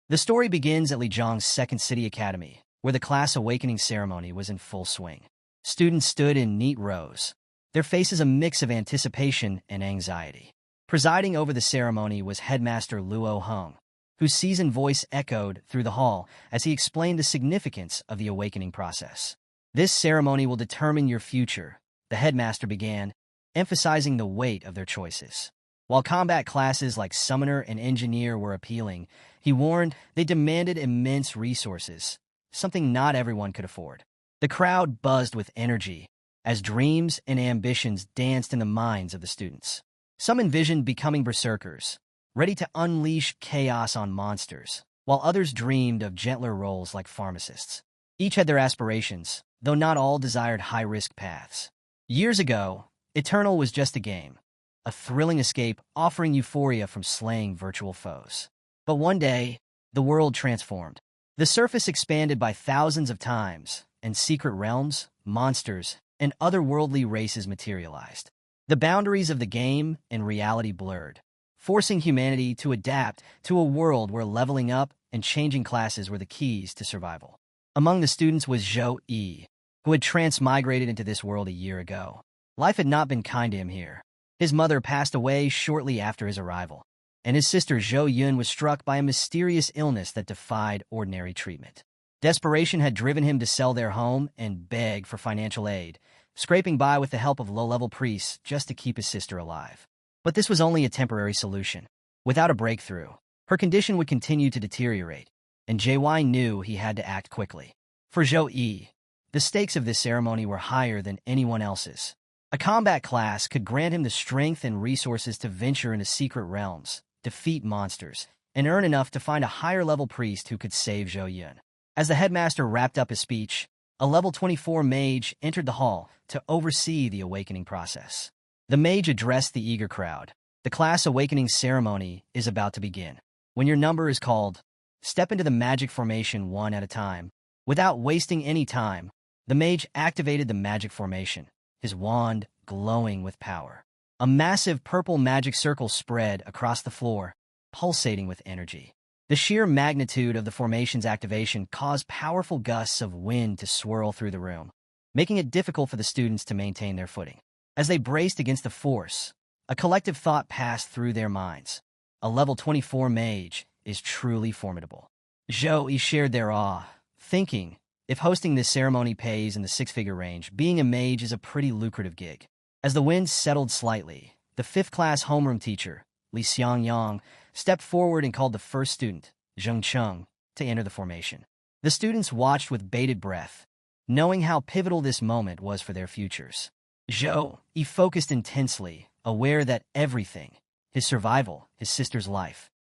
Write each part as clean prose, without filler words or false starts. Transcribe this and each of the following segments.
The story begins at Li Zhang's Second City Academy, where the class awakening ceremony was in full swing. Students stood in neat rows, their faces a mix of anticipation and anxiety. Presiding over the ceremony was Headmaster Luo Heng, whose seasoned voice echoed through the hall as he explained the significance of the awakening process. "This ceremony will determine your future," the headmaster began, emphasizing the weight of their choices. While combat classes like Summoner and Engineer were appealing, he warned they demanded immense resources, something not everyone could afford. The crowd buzzed with energy as dreams and ambitions danced in the minds of the students. Some envisioned becoming berserkers, ready to unleash chaos on monsters, while others dreamed of gentler roles like pharmacists. Each had their aspirations, though not all desired high-risk paths. Years ago, Eternal was just a game, a thrilling escape offering euphoria from slaying virtual foes. But one day, the world transformed. The surface expanded by thousands of times, and secret realms, monsters, and otherworldly races materialized. The boundaries of the game and reality blurred, forcing humanity to adapt to a world where leveling up and changing classes were the keys to survival. Among the students was Zhou Yi, who had transmigrated into this world a year ago. Life had not been kind to him here. His mother passed away shortly after his arrival, and his sister Zhou Yun was struck by a mysterious illness that defied ordinary treatment. Desperation had driven him to sell their home and beg for financial aid, scraping by with the help of low-level priests just to keep his sister alive. But this was only a temporary solution. Without a breakthrough, her condition would continue to deteriorate, and JY knew he had to act quickly. For Zhou Yi, the stakes of this ceremony were higher than anyone else's. A combat class could grant him the strength and resources to venture into secret realms, defeat monsters, and earn enough to find a higher-level priest who could save Zhou Yun. As the headmaster wrapped up his speech, a level 24 mage entered the hall to oversee the awakening process. The mage addressed the eager crowd. "The class awakening ceremony is about to begin. When your number is called, step into the magic formation one at a time." Without wasting any time, the mage activated the magic formation, his wand glowing with power. A massive purple magic circle spread across the floor, pulsating with energy. The sheer magnitude of the formation's activation caused powerful gusts of wind to swirl through the room, making it difficult for the students to maintain their footing. As they braced against the force, a collective thought passed through their minds. A level 24 mage is truly formidable. Zhou Yi shared their awe, thinking, if hosting this ceremony pays in the six-figure range, being a mage is a pretty lucrative gig. As the wind settled slightly, the fifth-class homeroom teacher, Li Xiangyang, stepped forward and called the first student, Zheng Cheng, to enter the formation. The students watched with bated breath, knowing how pivotal this moment was for their futures. Zhou Yi focused intensely, aware that everything, his survival, his sister's life,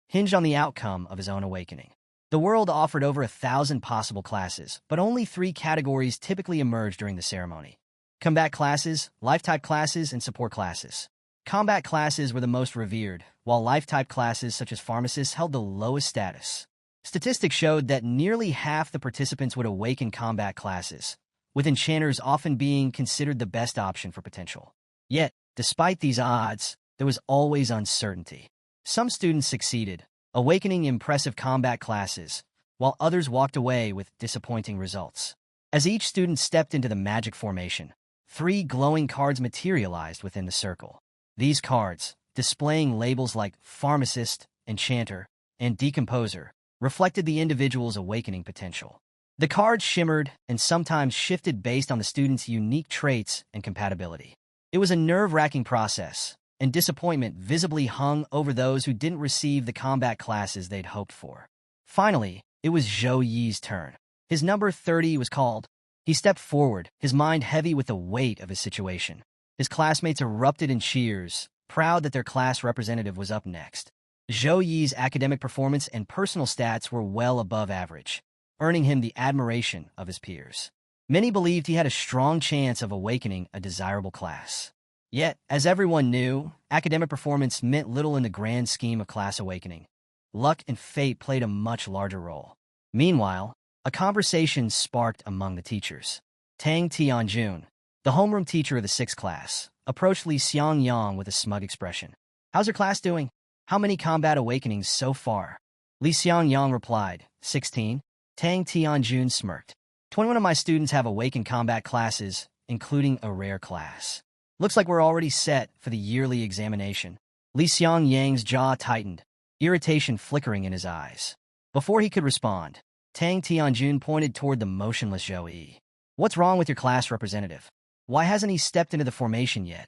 hinged on the outcome of his own awakening. The world offered over 1,000 possible classes, but only 3 categories typically emerged during the ceremony: combat classes, life-type classes, and support classes. Combat classes were the most revered, while life-type classes such as pharmacists held the lowest status. Statistics showed that nearly half the participants would awaken combat classes, with enchanters often being considered the best option for potential. Yet, despite these odds, there was always uncertainty. Some students succeeded, awakening impressive combat classes, while others walked away with disappointing results. As each student stepped into the magic formation, 3 glowing cards materialized within the circle. These cards, displaying labels like Pharmacist, Enchanter, and Decomposer, reflected the individual's awakening potential. The cards shimmered and sometimes shifted based on the student's unique traits and compatibility. It was a nerve-wracking process, and disappointment visibly hung over those who didn't receive the combat classes they'd hoped for. Finally, it was Zhou Yi's turn. His number 30 was called. He stepped forward, his mind heavy with the weight of his situation. His classmates erupted in cheers, proud that their class representative was up next. Zhou Yi's academic performance and personal stats were well above average, earning him the admiration of his peers. Many believed he had a strong chance of awakening a desirable class. Yet, as everyone knew, academic performance meant little in the grand scheme of class awakening. Luck and fate played a much larger role. Meanwhile, a conversation sparked among the teachers. Tang Tianjun, the homeroom teacher of the 6th class, approached Li Xiangyang with a smug expression. "How's your class doing? How many combat awakenings so far?" Li Xiangyang replied, 16. Tang Tianjun smirked. 21 of my students have awakened combat classes, including a rare class. Looks like we're already set for the yearly examination. Li Xiangyang's jaw tightened, irritation flickering in his eyes. Before he could respond, Tang Tianjun pointed toward the motionless Zhou Yi. What's wrong with your class representative? Why hasn't he stepped into the formation yet?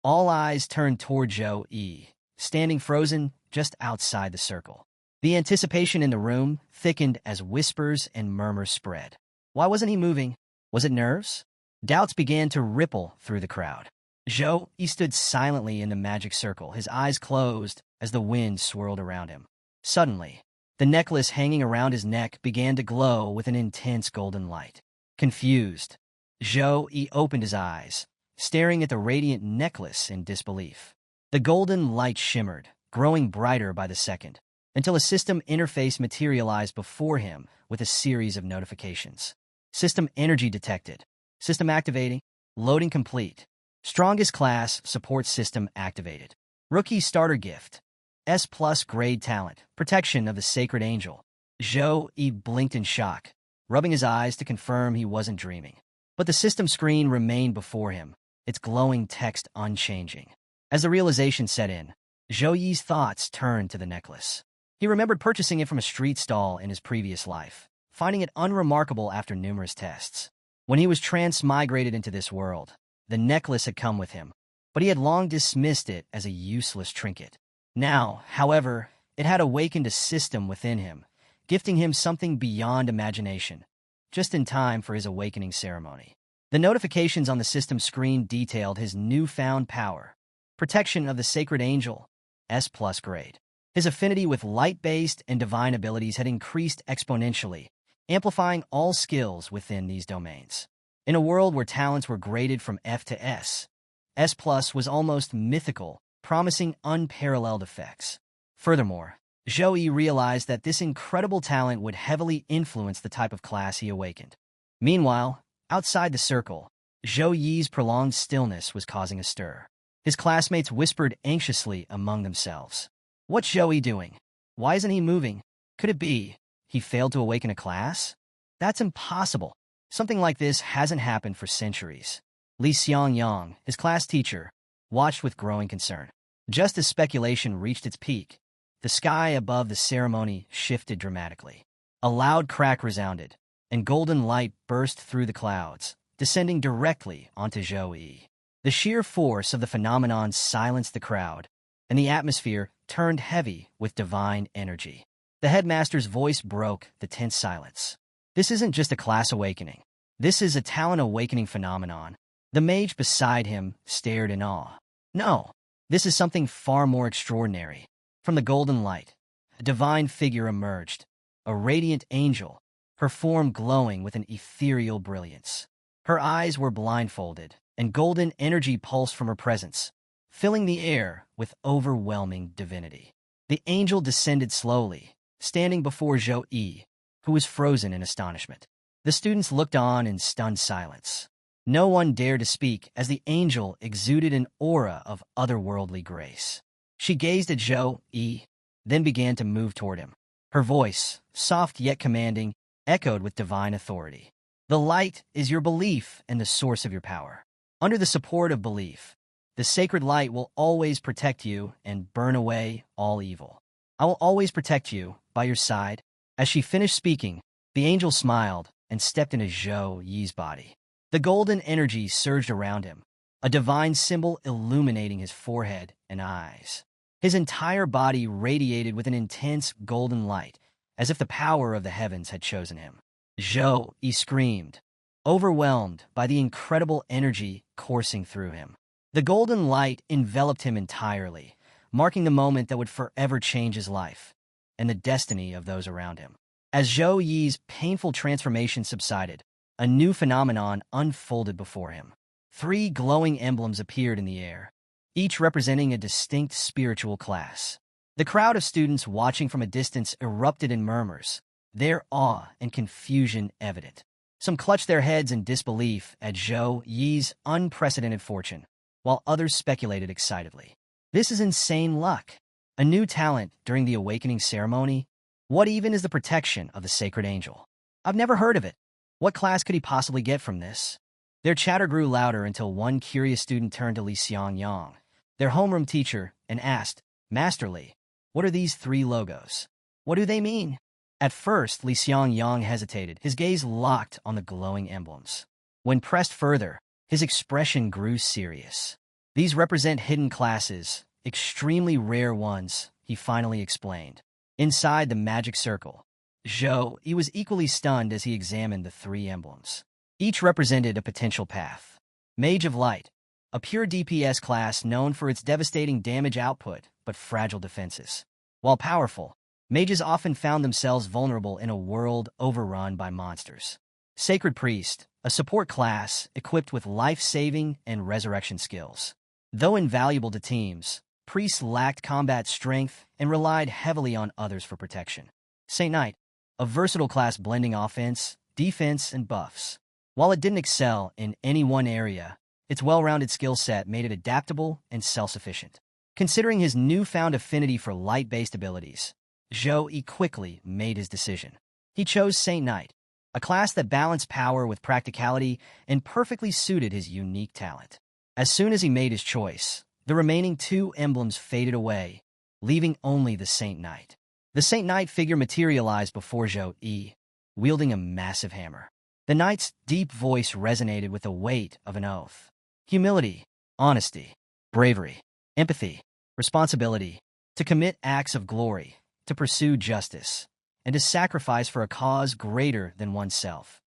All eyes turned toward Zhou Yi, standing frozen just outside the circle. The anticipation in the room thickened as whispers and murmurs spread. Why wasn't he moving? Was it nerves? Doubts began to ripple through the crowd. Zhou Yi stood silently in the magic circle, his eyes closed as the wind swirled around him. Suddenly, the necklace hanging around his neck began to glow with an intense golden light. Confused, Zhou Yi opened his eyes, staring at the radiant necklace in disbelief. The golden light shimmered, growing brighter by the second, until a system interface materialized before him with a series of notifications. System energy detected. System activating. Loading complete. Strongest class support system activated. Rookie starter gift. S+ grade talent. Protection of the sacred angel. Zhou Yi blinked in shock, rubbing his eyes to confirm he wasn't dreaming. But the system screen remained before him, its glowing text unchanging. As the realization set in, Zhou Yi's thoughts turned to the necklace. He remembered purchasing it from a street stall in his previous life, finding it unremarkable after numerous tests. When he was transmigrated into this world, the necklace had come with him, but he had long dismissed it as a useless trinket. Now, however, it had awakened a system within him, gifting him something beyond imagination, just in time for his awakening ceremony. The notifications on the system screen detailed his newfound power. Protection of the sacred angel, S+ grade. His affinity with light-based and divine abilities had increased exponentially, amplifying all skills within these domains. In a world where talents were graded from F to S, S+ was almost mythical, promising unparalleled effects. Furthermore, Zhou Yi realized that this incredible talent would heavily influence the type of class he awakened. Meanwhile, outside the circle, Zhou Yi's prolonged stillness was causing a stir. His classmates whispered anxiously among themselves. What's Zhou Yi doing? Why isn't he moving? Could it be he failed to awaken a class? That's impossible. Something like this hasn't happened for centuries. Li Xiangyang, his class teacher, watched with growing concern. Just as speculation reached its peak, the sky above the ceremony shifted dramatically. A loud crack resounded, and golden light burst through the clouds, descending directly onto Zhou Yi. The sheer force of the phenomenon silenced the crowd, and the atmosphere turned heavy with divine energy. The headmaster's voice broke the tense silence. This isn't just a class awakening. This is a talent awakening phenomenon. The mage beside him stared in awe. No, this is something far more extraordinary. From the golden light, a divine figure emerged, a radiant angel, her form glowing with an ethereal brilliance. Her eyes were blindfolded, and golden energy pulsed from her presence, filling the air with overwhelming divinity. The angel descended slowly, standing before Zhou Yi, who was frozen in astonishment. The students looked on in stunned silence. No one dared to speak as the angel exuded an aura of otherworldly grace. She gazed at Zhou Yi, then began to move toward him. Her voice, soft yet commanding, echoed with divine authority. The light is your belief and the source of your power. Under the support of belief, the sacred light will always protect you and burn away all evil. I will always protect you, by your side. As she finished speaking, the angel smiled and stepped into Zhou Yi's body. The golden energy surged around him, a divine symbol illuminating his forehead and eyes. His entire body radiated with an intense golden light, as if the power of the heavens had chosen him. Zhou Yi screamed, overwhelmed by the incredible energy coursing through him. The golden light enveloped him entirely, marking the moment that would forever change his life and the destiny of those around him. As Zhou Yi's painful transformation subsided, a new phenomenon unfolded before him. 3 glowing emblems appeared in the air, each representing a distinct spiritual class. The crowd of students watching from a distance erupted in murmurs, their awe and confusion evident. Some clutched their heads in disbelief at Zhou Yi's unprecedented fortune, while others speculated excitedly. This is insane luck. A new talent during the awakening ceremony? What even is the protection of the sacred angel? I've never heard of it. What class could he possibly get from this? Their chatter grew louder until one curious student turned to Li Xiangyang, their homeroom teacher, and asked, Master Li, what are these three logos? What do they mean? At first, Li Xiangyang hesitated, his gaze locked on the glowing emblems. When pressed further, his expression grew serious. These represent hidden classes, extremely rare ones, he finally explained. Inside the magic circle, Zhou, he was equally stunned as he examined the three emblems. Each represented a potential path. Mage of Light, a pure DPS class known for its devastating damage output but fragile defenses. While powerful, mages often found themselves vulnerable in a world overrun by monsters. Sacred Priest, a support class equipped with life-saving and resurrection skills. Though invaluable to teams, priests lacked combat strength and relied heavily on others for protection. Saint Knight, a versatile class blending offense, defense, and buffs. While it didn't excel in any one area, its well-rounded skill set made it adaptable and self-sufficient. Considering his newfound affinity for light-based abilities, Zhou quickly made his decision. He chose Saint Knight, a class that balanced power with practicality and perfectly suited his unique talent. As soon as he made his choice, the remaining two emblems faded away, leaving only the Saint Knight. The Saint Knight figure materialized before Zhou, wielding a massive hammer. The knight's deep voice resonated with the weight of an oath. Humility, honesty, bravery, empathy, responsibility, to commit acts of glory, to pursue justice, and to sacrifice for a cause greater than oneself.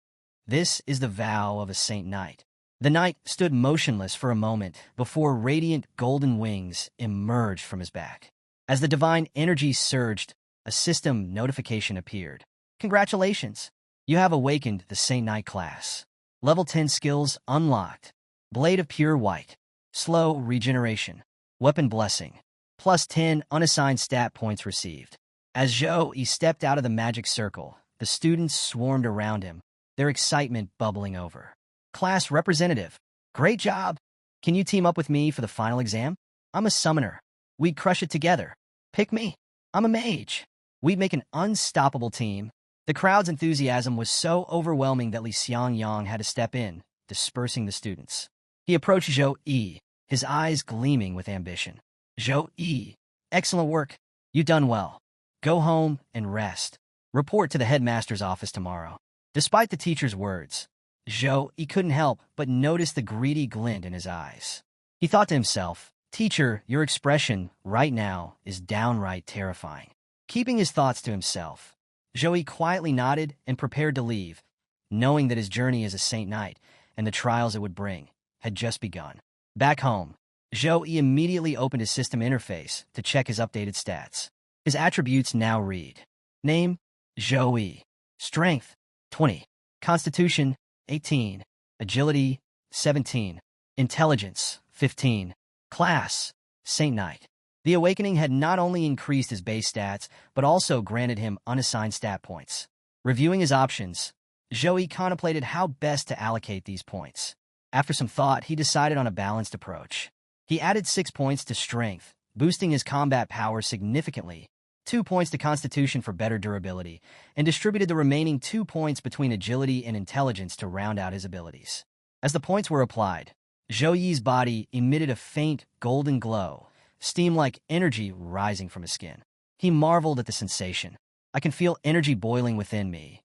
This is the vow of a Saint Knight. The knight stood motionless for a moment before radiant golden wings emerged from his back. As the divine energy surged, a system notification appeared. Congratulations! You have awakened the Saint Knight class. Level 10 skills unlocked. Blade of Pure White. Slow regeneration. Weapon Blessing. Plus 10 unassigned stat points received. As Zhou stepped out of the magic circle, the students swarmed around him, their excitement bubbling over. Class representative. Great job! Can you team up with me for the final exam? I'm a summoner. We'd crush it together. Pick me. I'm a mage. We'd make an unstoppable team. The crowd's enthusiasm was so overwhelming that Li Xiangyang had to step in, dispersing the students. He approached Zhou, his eyes gleaming with ambition. Zhou, excellent work. You've done well. Go home and rest. Report to the headmaster's office tomorrow. Despite the teacher's words, Zhou couldn't help but notice the greedy glint in his eyes. He thought to himself, Teacher, your expression right now is downright terrifying. Keeping his thoughts to himself, Zhou quietly nodded and prepared to leave, knowing that his journey as a Saint Knight and the trials it would bring had just begun. Back home, Zhou immediately opened his system interface to check his updated stats. His attributes now read: Name, Zhou. Strength, 20. Constitution, 18. Agility, 17. Intelligence, 15. Class, Saint Knight. The awakening had not only increased his base stats, but also granted him unassigned stat points. Reviewing his options, Zhou contemplated how best to allocate these points. After some thought, he decided on a balanced approach. He added 6 points to strength, boosting his combat power significantly, 2 points to constitution for better durability, and distributed the remaining 2 points between agility and intelligence to round out his abilities. As the points were applied, Zhou body emitted a faint golden glow, steam-like energy rising from his skin. He marveled at the sensation. I can feel energy boiling within me.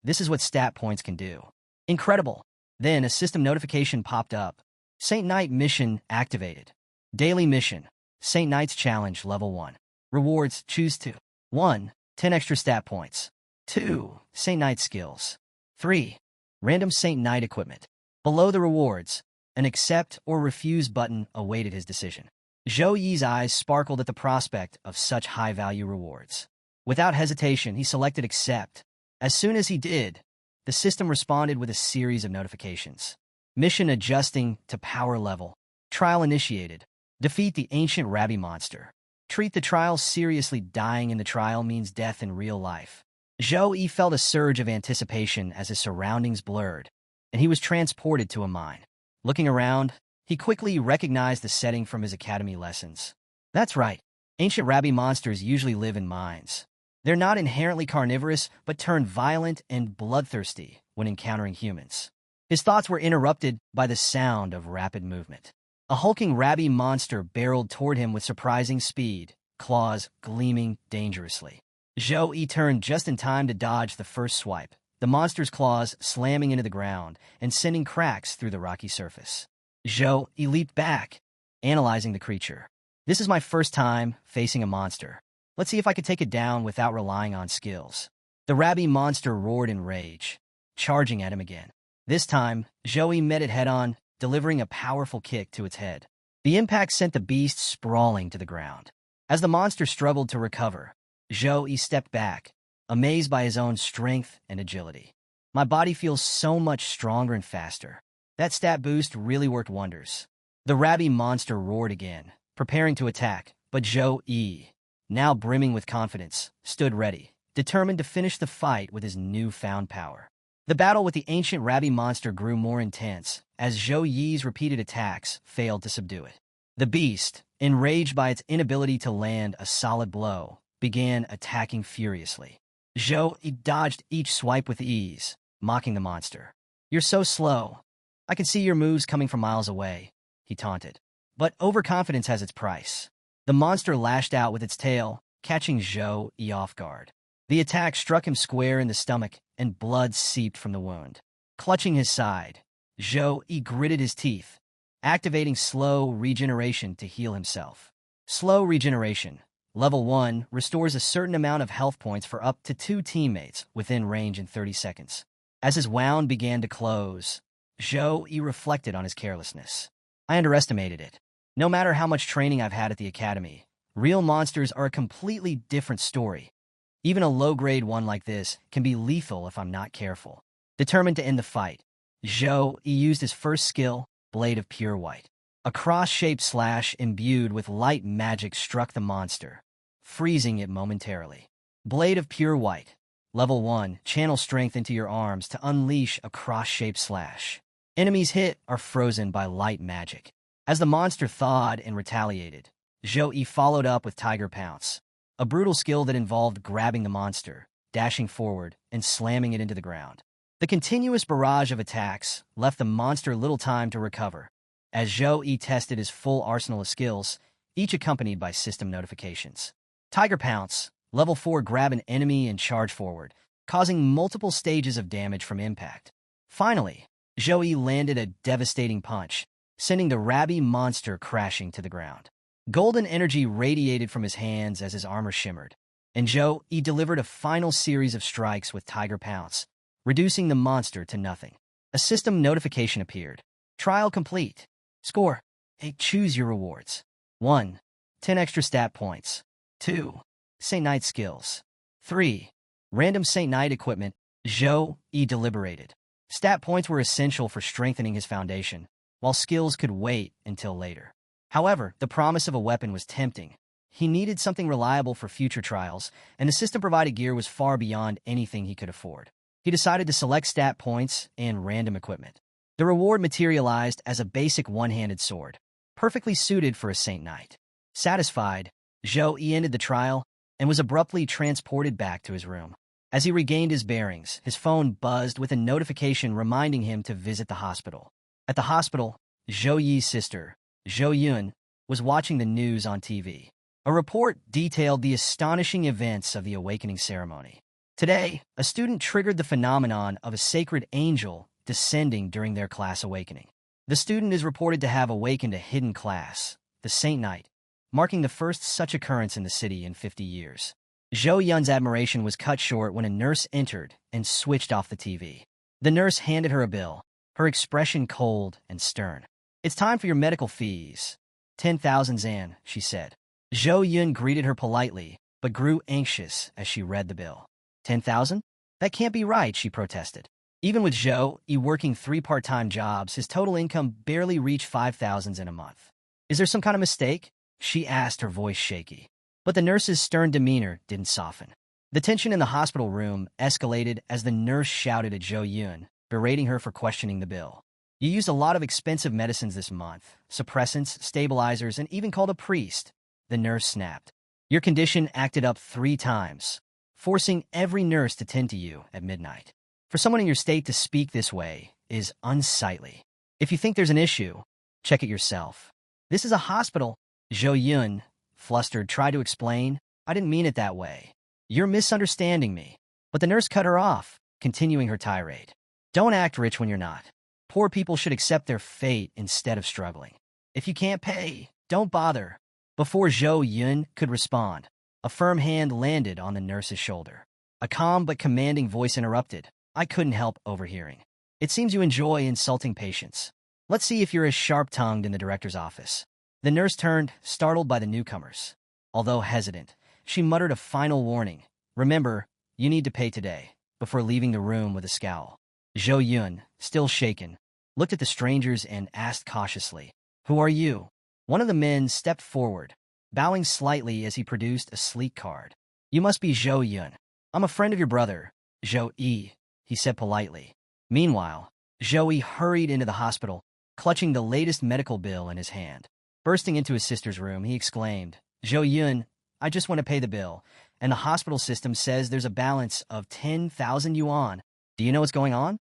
This is what stat points can do. Incredible! Then a system notification popped up. Saint Knight mission activated. Daily mission. Saint Knight's Challenge Level 1. Rewards, choose 2. 1. 10 extra stat points. 2. Saint Knight skills. 3. Random Saint Knight equipment. Below the rewards, an accept or refuse button awaited his decision. Zhou eyes sparkled at the prospect of such high-value rewards. Without hesitation, he selected accept. As soon as he did, the system responded with a series of notifications. Mission adjusting to power level. Trial initiated. Defeat the ancient Rabbi monster. Treat the trial seriously. Dying in the trial means death in real life. Zhou felt a surge of anticipation as his surroundings blurred, and he was transported to a mine. Looking around, he quickly recognized the setting from his academy lessons. That's right. Ancient Rabbi monsters usually live in mines. They're not inherently carnivorous, but turn violent and bloodthirsty when encountering humans. His thoughts were interrupted by the sound of rapid movement. A hulking rabby monster barreled toward him with surprising speed, claws gleaming dangerously. Zhou Yi turned just in time to dodge the first swipe, the monster's claws slamming into the ground and sending cracks through the rocky surface. Zhou Yi leaped back, analyzing the creature. This is my first time facing a monster. Let's see if I could take it down without relying on skills. The rabby monster roared in rage, charging at him again. This time, Zhou Yi met it head-on, delivering a powerful kick to its head. The impact sent the beast sprawling to the ground. As the monster struggled to recover, Zhou Yi stepped back, amazed by his own strength and agility. My body feels so much stronger and faster. That stat boost really worked wonders. The rabby monster roared again, preparing to attack, but Zhou Yi, now brimming with confidence, stood ready, determined to finish the fight with his newfound power. The battle with the ancient rabby monster grew more intense as Zhou Yi's repeated attacks failed to subdue it. The beast, enraged by its inability to land a solid blow, began attacking furiously. Zhou Yi dodged each swipe with ease, mocking the monster. "You're so slow. I can see your moves coming from miles away," he taunted. But overconfidence has its price. The monster lashed out with its tail, catching Zhou Yi off guard. The attack struck him square in the stomach, and blood seeped from the wound. Clutching his side, Zhou Yi gritted his teeth, activating slow regeneration to heal himself. Slow regeneration, level 1, restores a certain amount of health points for up to 2 teammates within range in 30 seconds. As his wound began to close, Zhou Yi reflected on his carelessness. I underestimated it. No matter how much training I've had at the academy, real monsters are a completely different story. Even a low-grade one like this can be lethal if I'm not careful. Determined to end the fight, Zhou Yi used his first skill, Blade of Pure White. A cross-shaped slash imbued with light magic struck the monster, freezing it momentarily. Blade of Pure White. Level 1, channel strength into your arms to unleash a cross-shaped slash. Enemies hit are frozen by light magic. As the monster thawed and retaliated, Zhou Yi followed up with Tiger Pounce, a brutal skill that involved grabbing the monster, dashing forward, and slamming it into the ground. The continuous barrage of attacks left the monster little time to recover, as Zhou Yi tested his full arsenal of skills, each accompanied by system notifications. Tiger Pounce, level 4, grab an enemy and charge forward, causing multiple stages of damage from impact. Finally, Zhou Yi landed a devastating punch, sending the rabby monster crashing to the ground. Golden energy radiated from his hands as his armor shimmered, and Zhou Yi delivered a final series of strikes with Tiger Pounce, reducing the monster to nothing. A system notification appeared. Trial complete. Score. 8. Choose your rewards. 1. 10 extra stat points. 2. Saint Knight skills. 3. Random Saint Knight equipment. Zhou Yi deliberated. Stat points were essential for strengthening his foundation, while skills could wait until later. However, the promise of a weapon was tempting. He needed something reliable for future trials, and the system-provided gear was far beyond anything he could afford. He decided to select stat points and random equipment. The reward materialized as a basic one-handed sword, perfectly suited for a Saint Knight. Satisfied, Zhou Yi ended the trial and was abruptly transported back to his room. As he regained his bearings, his phone buzzed with a notification reminding him to visit the hospital. At the hospital, Zhou Yi's sister, Zhou Yun, was watching the news on TV. A report detailed the astonishing events of the awakening ceremony. Today, a student triggered the phenomenon of a sacred angel descending during their class awakening. The student is reported to have awakened a hidden class, the Saint Knight, marking the first such occurrence in the city in 50 years. Zhou Yun's admiration was cut short when a nurse entered and switched off the TV. The nurse handed her a bill, her expression cold and stern. "It's time for your medical fees. 10,000 zan," she said. Zhou Yun greeted her politely, but grew anxious as she read the bill. 10,000? That can't be right, she protested. Even with Zhou Yi working 3 part-time jobs, his total income barely reached 5,000 in a month. "Is there some kind of mistake?" she asked, her voice shaky. But the nurse's stern demeanor didn't soften. The tension in the hospital room escalated as the nurse shouted at Zhou Yun, berating her for questioning the bill. "You used a lot of expensive medicines this month, suppressants, stabilizers, and even called a priest," the nurse snapped. "Your condition acted up 3 times. forcing every nurse to tend to you at midnight. For someone in your state to speak this way is unsightly. If you think there's an issue, check it yourself. This is a hospital. Zhou Yun, flustered, tried to explain. I didn't mean it that way. You're misunderstanding me. But the nurse cut her off, continuing her tirade. Don't act rich when you're not. Poor people should accept their fate instead of struggling. If you can't pay, don't bother. Before Zhou Yun could respond, a firm hand landed on the nurse's shoulder. A calm but commanding voice interrupted. I couldn't help overhearing. It seems you enjoy insulting patients. Let's see if you're as sharp-tongued in the director's office. The nurse turned, startled by the newcomers. Although hesitant, she muttered a final warning. Remember, you need to pay today, before leaving the room with a scowl. Zhou Yun, still shaken, looked at the strangers and asked cautiously, Who are you? One of the men stepped forward, bowing slightly as he produced a sleek card. You must be Zhou Yun. I'm a friend of your brother, Zhou Yi, he said politely. Meanwhile, Zhou Yi hurried into the hospital, clutching the latest medical bill in his hand. Bursting into his sister's room, he exclaimed, Zhou Yun, I just want to pay the bill, and the hospital system says there's a balance of 10,000 yuan. Do you know what's going on?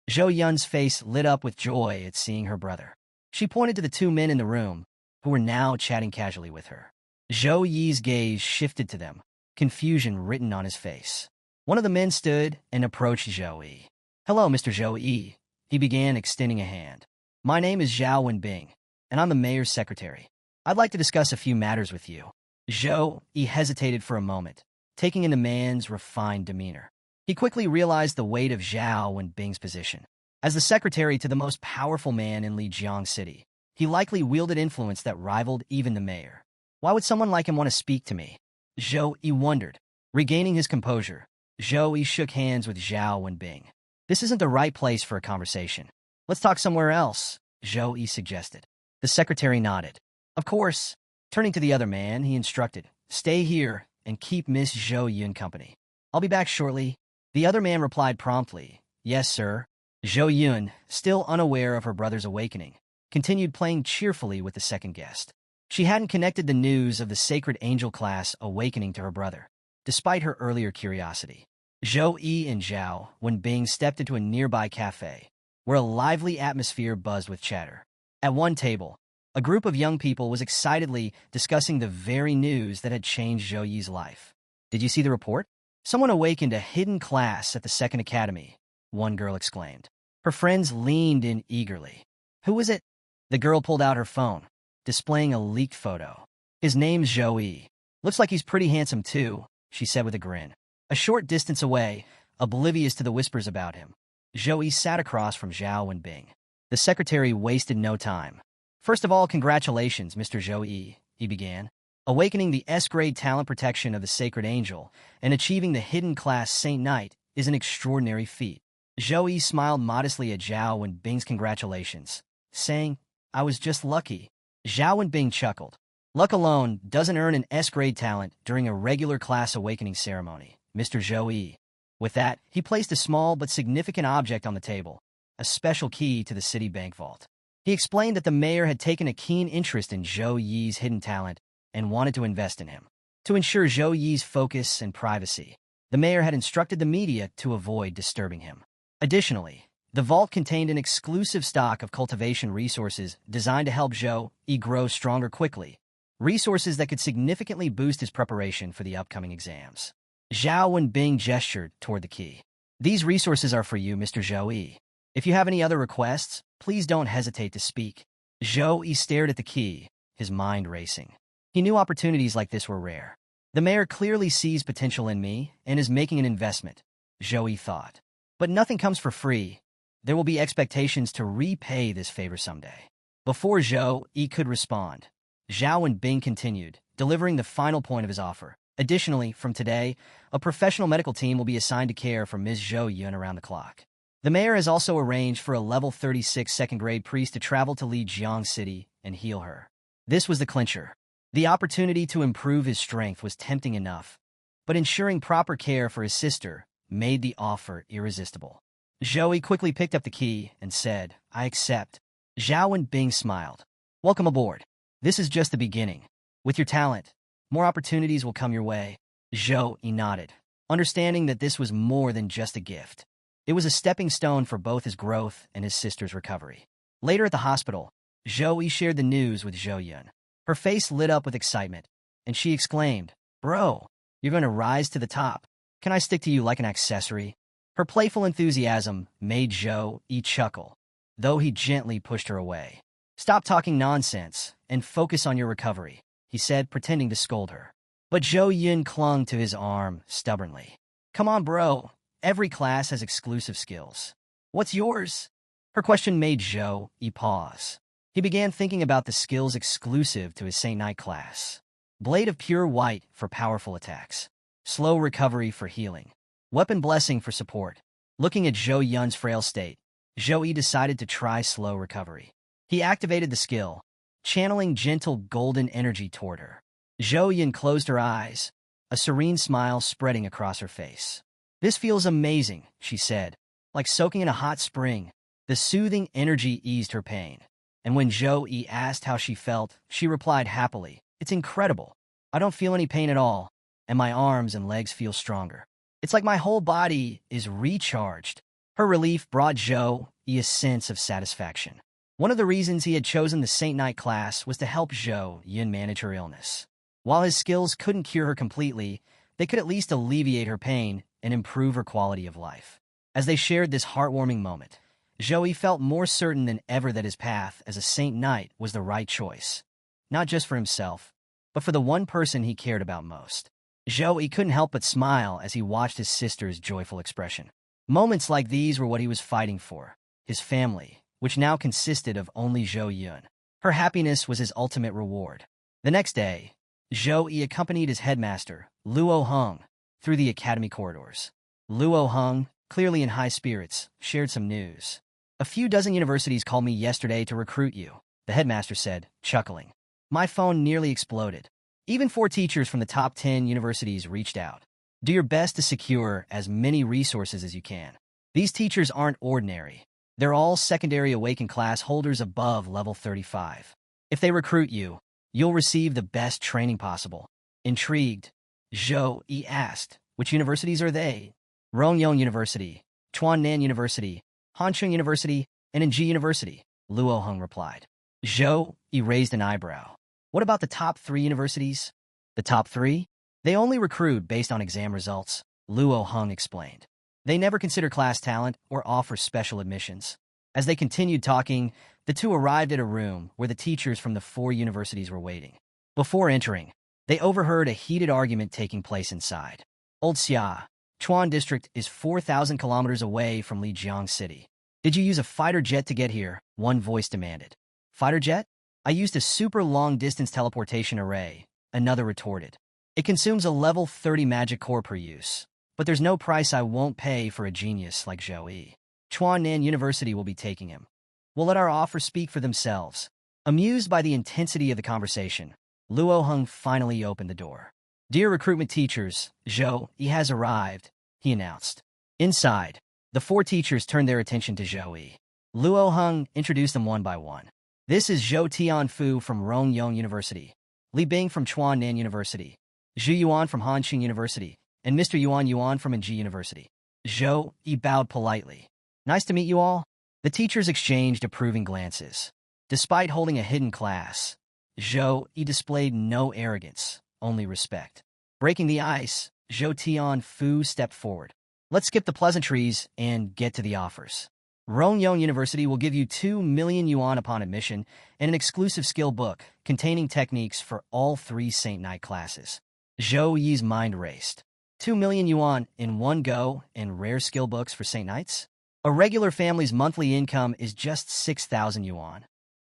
Zhou Yun's face lit up with joy at seeing her brother. She pointed to the two men in the room, who were now chatting casually with her. Zhou Yi's gaze shifted to them, confusion written on his face. One of the men stood and approached Zhou Yi. Hello, Mr. Zhou Yi, he began, extending a hand. My name is Zhao Wenbing, and I'm the mayor's secretary. I'd like to discuss a few matters with you. Zhou Yi hesitated for a moment, taking in the man's refined demeanor. He quickly realized the weight of Zhao Wenbing's position. As the secretary to the most powerful man in Lijiang City, he likely wielded influence that rivaled even the mayor. Why would someone like him want to speak to me? Zhou Yi wondered. Regaining his composure, Zhou Yi shook hands with Zhao Wenbing. This isn't the right place for a conversation. Let's talk somewhere else, Zhou Yi suggested. The secretary nodded. Of course. Turning to the other man, he instructed, Stay here and keep Miss Zhou Yun company. I'll be back shortly. The other man replied promptly, Yes, sir. Zhou Yun, still unaware of her brother's awakening, continued playing cheerfully with the second guest. She hadn't connected the news of the Sacred Angel class awakening to her brother, despite her earlier curiosity. Zhou Yi and Zhao Wenbing stepped into a nearby cafe, where a lively atmosphere buzzed with chatter. At one table, a group of young people was excitedly discussing the very news that had changed Zhou Yi's life. Did you see the report? Someone awakened a hidden class at the Second Academy, one girl exclaimed. Her friends leaned in eagerly. Who is it? The girl pulled out her phone, displaying a leaked photo. His name's Zhou Yi. Looks like he's pretty handsome too, she said with a grin. A short distance away, oblivious to the whispers about him, Zhou Yi sat across from Zhao Wenbing. The secretary wasted no time. First of all, congratulations, Mr. Zhou Yi, he began. Awakening the S-grade talent protection of the Sacred Angel and achieving the hidden class Saint Knight is an extraordinary feat. Zhou Yi smiled modestly at Zhao Wenbing's congratulations, saying, I was just lucky. Zhao Wenbing chuckled. Luck alone doesn't earn an S-grade talent during a regular class awakening ceremony, Mr. Zhou Yi. With that, he placed a small but significant object on the table, a special key to the city bank vault. He explained that the mayor had taken a keen interest in Zhou Yi's hidden talent and wanted to invest in him. To ensure Zhou Yi's focus and privacy, the mayor had instructed the media to avoid disturbing him. Additionally, the vault contained an exclusive stock of cultivation resources designed to help Zhou Yi grow stronger quickly, resources that could significantly boost his preparation for the upcoming exams. Zhao Wenbing gestured toward the key. These resources are for you, Mr. Zhou Yi. If you have any other requests, please don't hesitate to speak. Zhou Yi stared at the key, his mind racing. He knew opportunities like this were rare. The mayor clearly sees potential in me and is making an investment, Zhou Yi thought. But nothing comes for free. There will be expectations to repay this favor someday. Before Zhou Yi could respond, Zhao Wenbing continued, delivering the final point of his offer. Additionally, from today, a professional medical team will be assigned to care for Ms. Zhou Yun around the clock. The mayor has also arranged for a level 36 second-grade priest to travel to Lijiang City and heal her. This was the clincher. The opportunity to improve his strength was tempting enough, but ensuring proper care for his sister made the offer irresistible. Zhou Yi quickly picked up the key and said, I accept. Zhao Wenbing smiled. Welcome aboard. This is just the beginning. With your talent, more opportunities will come your way. Zhou Yi nodded. understanding that this was more than just a gift. It was a stepping stone for both his growth and his sister's recovery. Later at the hospital, Zhou Yi shared the news with Zhou Yun. Her face lit up with excitement, and she exclaimed, "Bro, you're going to rise to the top. Can I stick to you like an accessory?" Her playful enthusiasm made Zhou Yi chuckle, though he gently pushed her away. "Stop talking nonsense and focus on your recovery," he said, pretending to scold her. But Zhou Yun clung to his arm stubbornly. "Come on, bro. Every class has exclusive skills. What's yours?" Her question made Zhou Yi pause. He began thinking about the skills exclusive to his Saint Knight class. Blade of Pure White for powerful attacks. Slow Recovery for healing. Weapon Blessing for support. Looking at Zhou Yun's frail state, Zhou Yi decided to try Slow Recovery. He activated the skill, channeling gentle golden energy toward her. Zhou Yun closed her eyes, a serene smile spreading across her face. "This feels amazing," she said, like soaking in a hot spring. The soothing energy eased her pain. And when Zhou Yi asked how she felt, she replied happily, "It's incredible. I don't feel any pain at all, and my arms and legs feel stronger. It's like my whole body is recharged." Her relief brought Zhou Yi a sense of satisfaction. One of the reasons he had chosen the Saint Knight class was to help Zhou Yun manage her illness. While his skills couldn't cure her completely, they could at least alleviate her pain and improve her quality of life. As they shared this heartwarming moment, Zhou Yi felt more certain than ever that his path as a Saint Knight was the right choice, not just for himself, but for the one person he cared about most. Zhou Yi couldn't help but smile as he watched his sister's joyful expression. Moments like these were what he was fighting for, his family, which now consisted of only Zhou Yun. Her happiness was his ultimate reward. The next day, Zhou Yi accompanied his headmaster, Luo Heng, through the academy corridors. Luo Heng, clearly in high spirits, shared some news. "A few dozen universities called me yesterday to recruit you," the headmaster said, chuckling. "My phone nearly exploded. Even 4 teachers from the top 10 universities reached out. Do your best to secure as many resources as you can. These teachers aren't ordinary. They're all secondary awakened class holders above level 35. If they recruit you, you'll receive the best training possible." Intrigued, Zhou Yi asked, "Which universities are they?" "Rongyong University, Chuannan University, Hancheng University, and Enji University," Luo Heng replied. Zhou Yi raised an eyebrow. "What about the top 3 universities?" "The top 3? They only recruit based on exam results," Luo Heng explained. "They never consider class talent or offer special admissions." As they continued talking, the two arrived at a room where the teachers from the 4 universities were waiting. Before entering, they overheard a heated argument taking place inside. "Old Xia, Chuan District is 4,000 kilometers away from Lijiang City. Did you use a fighter jet to get here?" one voice demanded. "Fighter jet? I used a super long-distance teleportation array," another retorted. "It consumes a level 30 magic core per use, but there's no price I won't pay for a genius like Zhou Yi. Chuannan University will be taking him. We'll let our offers speak for themselves." Amused by the intensity of the conversation, Luo Heng finally opened the door. "Dear recruitment teachers, Zhou Yi has arrived," he announced. Inside, the 4 teachers turned their attention to Zhou Yi. Luo Heng introduced them one by one. "This is Zhou Tianfu from Rongyong University, Li Bing from Chuannan University, Zhu Yuan from Hanqing University, and Mr. Yuan from Enji University." Zhou Yi bowed politely. "Nice to meet you all." The teachers exchanged approving glances. Despite holding a hidden class, Zhou Yi displayed no arrogance, only respect. Breaking the ice, Zhou Tianfu stepped forward. "Let's skip the pleasantries and get to the offers. Rongyong University will give you 2 million yuan upon admission and an exclusive skill book containing techniques for all 3 Saint Knight classes." Zhou Yi's mind raced. 2 million yuan in one go and rare skill books for Saint Knights? A regular family's monthly income is just 6,000 yuan.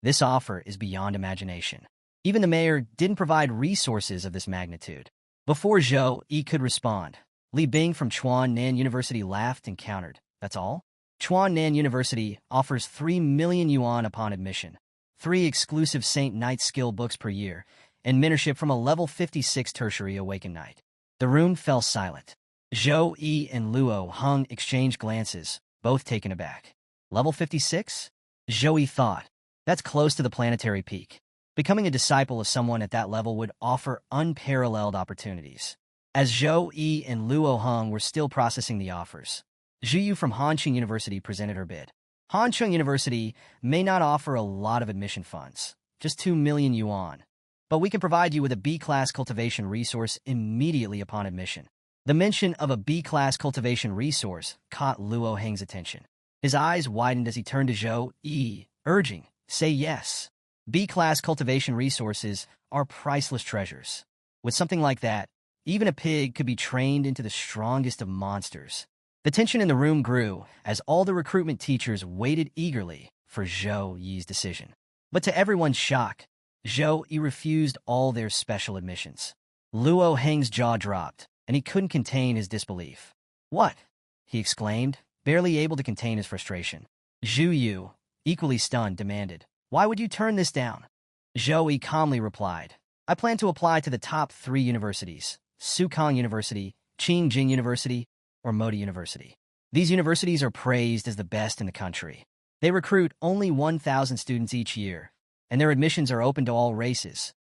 This offer is beyond imagination. Even the mayor didn't provide resources of this magnitude. Before Zhou Yi could respond, Li Bing from Chuannan University laughed and countered. "That's all? Chuannan University offers 3 million yuan upon admission, 3 exclusive Saint Knight skill books per year, and mentorship from a level 56 tertiary awakened knight." The room fell silent. Zhou Yi and Luo Heng exchanged glances, both taken aback. "Level 56? Zhou Yi thought. "That's close to the planetary peak. Becoming a disciple of someone at that level would offer unparalleled opportunities." as Zhou Yi and Luo Heng were still processing the offers. Zhu Yu from Hanqing University presented her bid. Hanqing University may not offer a lot of admission funds, just 2 million yuan, but we can provide you with a B-class cultivation resource immediately upon admission. The mention of a B-class cultivation resource caught Luo Heng's attention. His eyes widened as he turned to Zhou Yi, urging, "Say yes." B-class cultivation resources are priceless treasures. With something like that, even a pig could be trained into the strongest of monsters. The tension in the room grew as all the recruitment teachers waited eagerly for Zhou Yi's decision. But to everyone's shock, Zhou Yi refused all their special admissions. Luo Heng's jaw dropped, and he couldn't contain his disbelief. "What?" he exclaimed, barely able to contain his frustration. Zhu Yu, equally stunned, demanded, "Why would you turn this down?" Zhou Yi calmly replied, "I plan to apply to the top 3 universities, Sukong University, Qingjing University, or Modi University. These universities are praised as the best in the country. They recruit only 1,000 students each year, and their admissions are open to all races,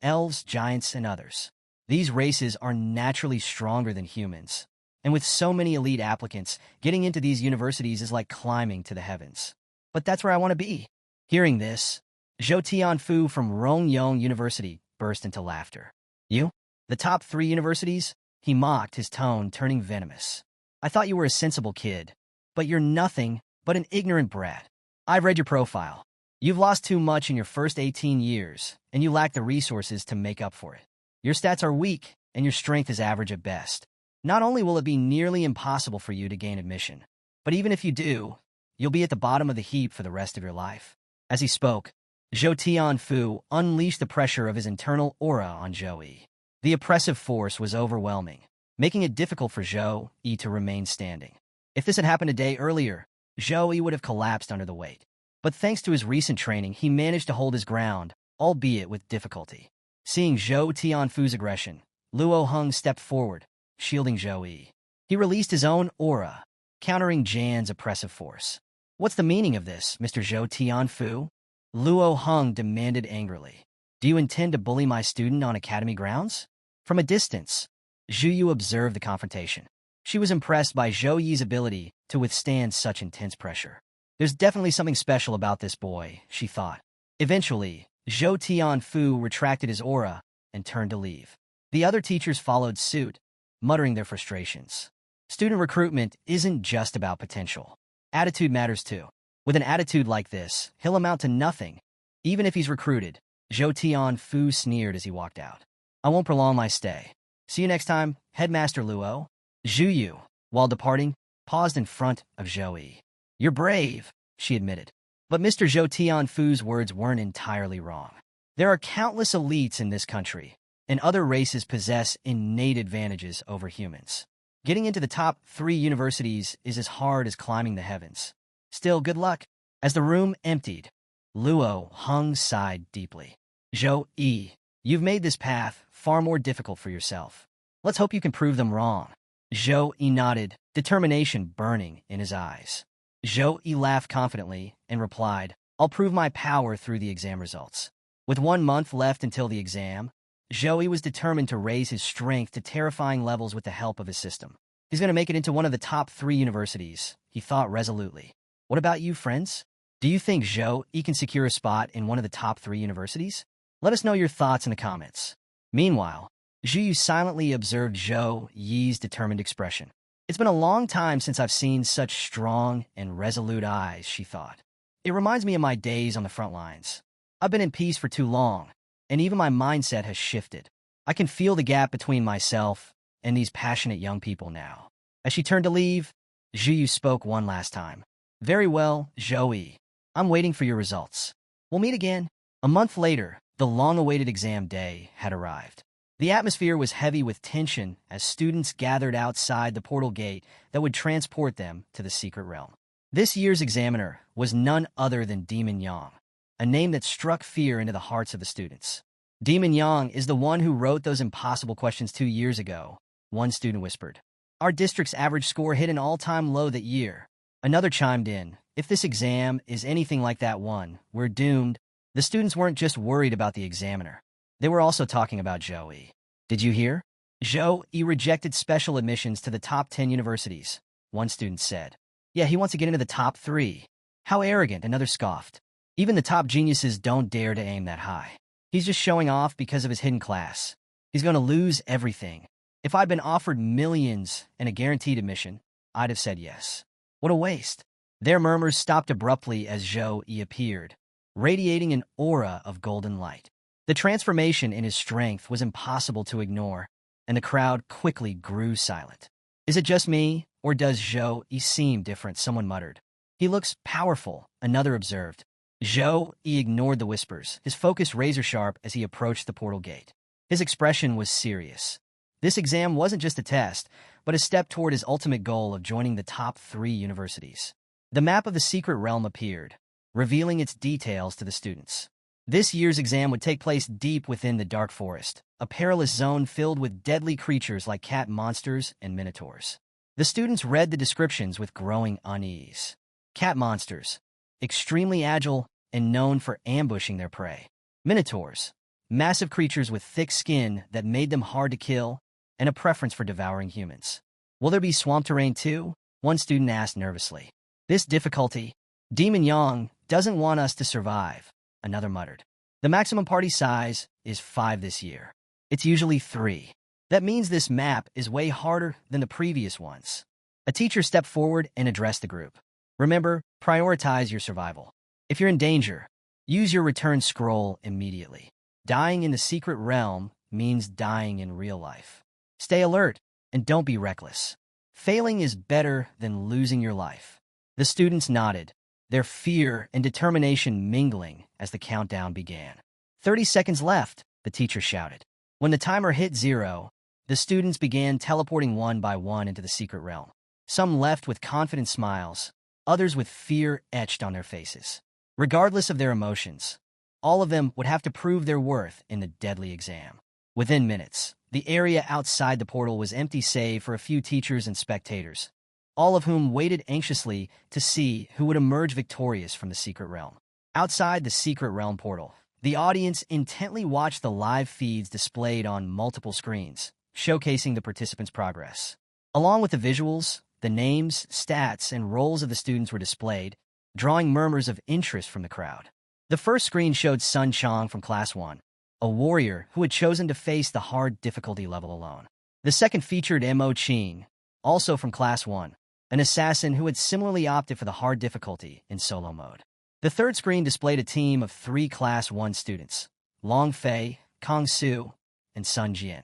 elves, giants, and others. These races are naturally stronger than humans, and with so many elite applicants, getting into these universities is like climbing to the heavens. But that's where I want to be." Hearing this, Zhou Tianfu from Rongyong University burst into laughter. "You? The top 3 universities?" He mocked, his tone turning venomous. "I thought you were a sensible kid, but you're nothing but an ignorant brat. I've read your profile. You've lost too much in your first 18 years, and you lack the resources to make up for it. Your stats are weak, and your strength is average at best. Not only will it be nearly impossible for you to gain admission, but even if you do, you'll be at the bottom of the heap for the rest of your life." As he spoke, Zhou Tianfu unleashed the pressure of his internal aura on Zhou Yi. The oppressive force was overwhelming, making it difficult for Zhou Yi to remain standing. If this had happened a day earlier, Zhou Yi would have collapsed under the weight. But thanks to his recent training, he managed to hold his ground, albeit with difficulty. Seeing Zhou Tianfu's aggression, Luo Heng stepped forward, shielding Zhou Yi. He released his own aura, countering Jan's oppressive force. "What's the meaning of this, Mr. Zhou Tianfu?" Luo Heng demanded angrily. "Do you intend to bully my student on academy grounds?" From a distance, Zhu Yu observed the confrontation. She was impressed by Zhou Yi's ability to withstand such intense pressure. "There's definitely something special about this boy," she thought. Eventually, Zhou Tianfu retracted his aura and turned to leave. The other teachers followed suit, muttering their frustrations. Student recruitment isn't just about potential. Attitude matters too. With an attitude like this, he'll amount to nothing, even if he's recruited. Zhou Tianfu sneered as he walked out. "I won't prolong my stay. See you next time, Headmaster Luo." Zhu Yu, while departing, paused in front of Zhou Yi. "You're brave," she admitted. But Mr. Zhou Tianfu's words weren't entirely wrong. There are countless elites in this country, and other races possess innate advantages over humans. Getting into the top 3 universities is as hard as climbing the heavens. Still, good luck. As the room emptied, Luo Heng sighed deeply. "Zhou Yi, you've made this path far more difficult for yourself. Let's hope you can prove them wrong." Zhou Yi nodded, determination burning in his eyes. Zhou Yi laughed confidently and replied, "I'll prove my power through the exam results." With 1 month left until the exam, Zhou Yi was determined to raise his strength to terrifying levels with the help of his system. He's going to make it into one of the top 3 universities, he thought resolutely. What about you, friends? Do you think Zhou Yi can secure a spot in one of the top 3 universities? Let us know your thoughts in the comments. Meanwhile, Zhu Yu silently observed Zhou Yi's determined expression. "It's been a long time since I've seen such strong and resolute eyes," she thought. "It reminds me of my days on the front lines. I've been in peace for too long, and even my mindset has shifted. I can feel the gap between myself and these passionate young people now." As she turned to leave, Zhu Yu spoke one last time. "Very well, Zhou Yi. I'm waiting for your results. We'll meet again." A month later, the long-awaited exam day had arrived. The atmosphere was heavy with tension as students gathered outside the portal gate that would transport them to the secret realm. This year's examiner was none other than Demon Yang, a name that struck fear into the hearts of the students. "Demon Yang is the one who wrote those impossible questions 2 years ago," one student whispered. "Our district's average score hit an all-time low that year." Another chimed in, "If this exam is anything like that one, we're doomed." The students weren't just worried about the examiner. They were also talking about Zhou Yi. "Did you hear? Zhou Yi rejected special admissions to the top 10 universities, one student said. Yeah, he wants to get into the top 3. How arrogant, another scoffed. Even the top geniuses don't dare to aim that high. He's just showing off because of his hidden class. He's going to lose everything. If I'd been offered millions and a guaranteed admission, I'd have said yes. What a waste. Their murmurs stopped abruptly as Zhou Yi appeared, radiating an aura of golden light. The transformation in his strength was impossible to ignore, and the crowd quickly grew silent. Is it just me, or does Zhou Yi seem different? Someone muttered. He looks powerful, another observed. Zhou Yi ignored the whispers, his focus razor-sharp as he approached the portal gate. His expression was serious. This exam wasn't just a test, but a step toward his ultimate goal of joining the top 3 universities. The map of the secret realm appeared, revealing its details to the students. This year's exam would take place deep within the dark forest, a perilous zone filled with deadly creatures like cat monsters and minotaurs. The students read the descriptions with growing unease. Cat monsters, extremely agile and known for ambushing their prey. Minotaurs, massive creatures with thick skin that made them hard to kill, and a preference for devouring humans. Will there be swamp terrain too? One student asked nervously. This difficulty, Demon Yang doesn't want us to survive, another muttered. The maximum party size is 5 this year. It's usually 3. That means this map is way harder than the previous ones. A teacher stepped forward and addressed the group. Remember, prioritize your survival. If you're in danger, use your return scroll immediately. Dying in the secret realm means dying in real life. Stay alert and don't be reckless. Failing is better than losing your life. The students nodded, their fear and determination mingling as the countdown began. 30 seconds left, the teacher shouted. When the timer hit 0, the students began teleporting one by one into the secret realm. Some left with confident smiles, others with fear etched on their faces. Regardless of their emotions, all of them would have to prove their worth in the deadly exam. Within minutes, the area outside the portal was empty save for a few teachers and spectators, all of whom waited anxiously to see who would emerge victorious from the secret realm. Outside the secret realm portal, the audience intently watched the live feeds displayed on multiple screens, showcasing the participants' progress. Along with the visuals, the names, stats, and roles of the students were displayed, drawing murmurs of interest from the crowd. The first screen showed Sun Chong from Class 1, a warrior who had chosen to face the hard difficulty level alone. The second featured Mo Qing, also from Class 1, an assassin who had similarly opted for the hard difficulty in solo mode. The third screen displayed a team of 3 Class 1 students, Long Fei, Kong Su, and Sun Jian,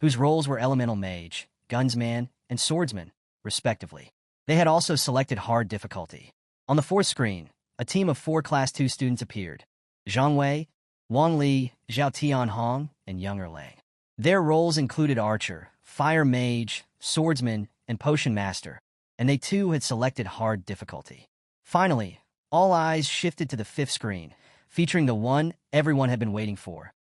whose roles were Elemental Mage, Gunsman, and Swordsman, respectively. They had also selected hard difficulty. On the fourth screen, a team of 4 Class 2 students appeared, Zhang Wei, Wang Li, Zhao Tianhong, and Yang Erlang. Their roles included Archer, Fire Mage, Swordsman, and Potion Master, and they too had selected hard difficulty. Finally, all eyes shifted to the fifth screen, featuring the one everyone had been waiting for,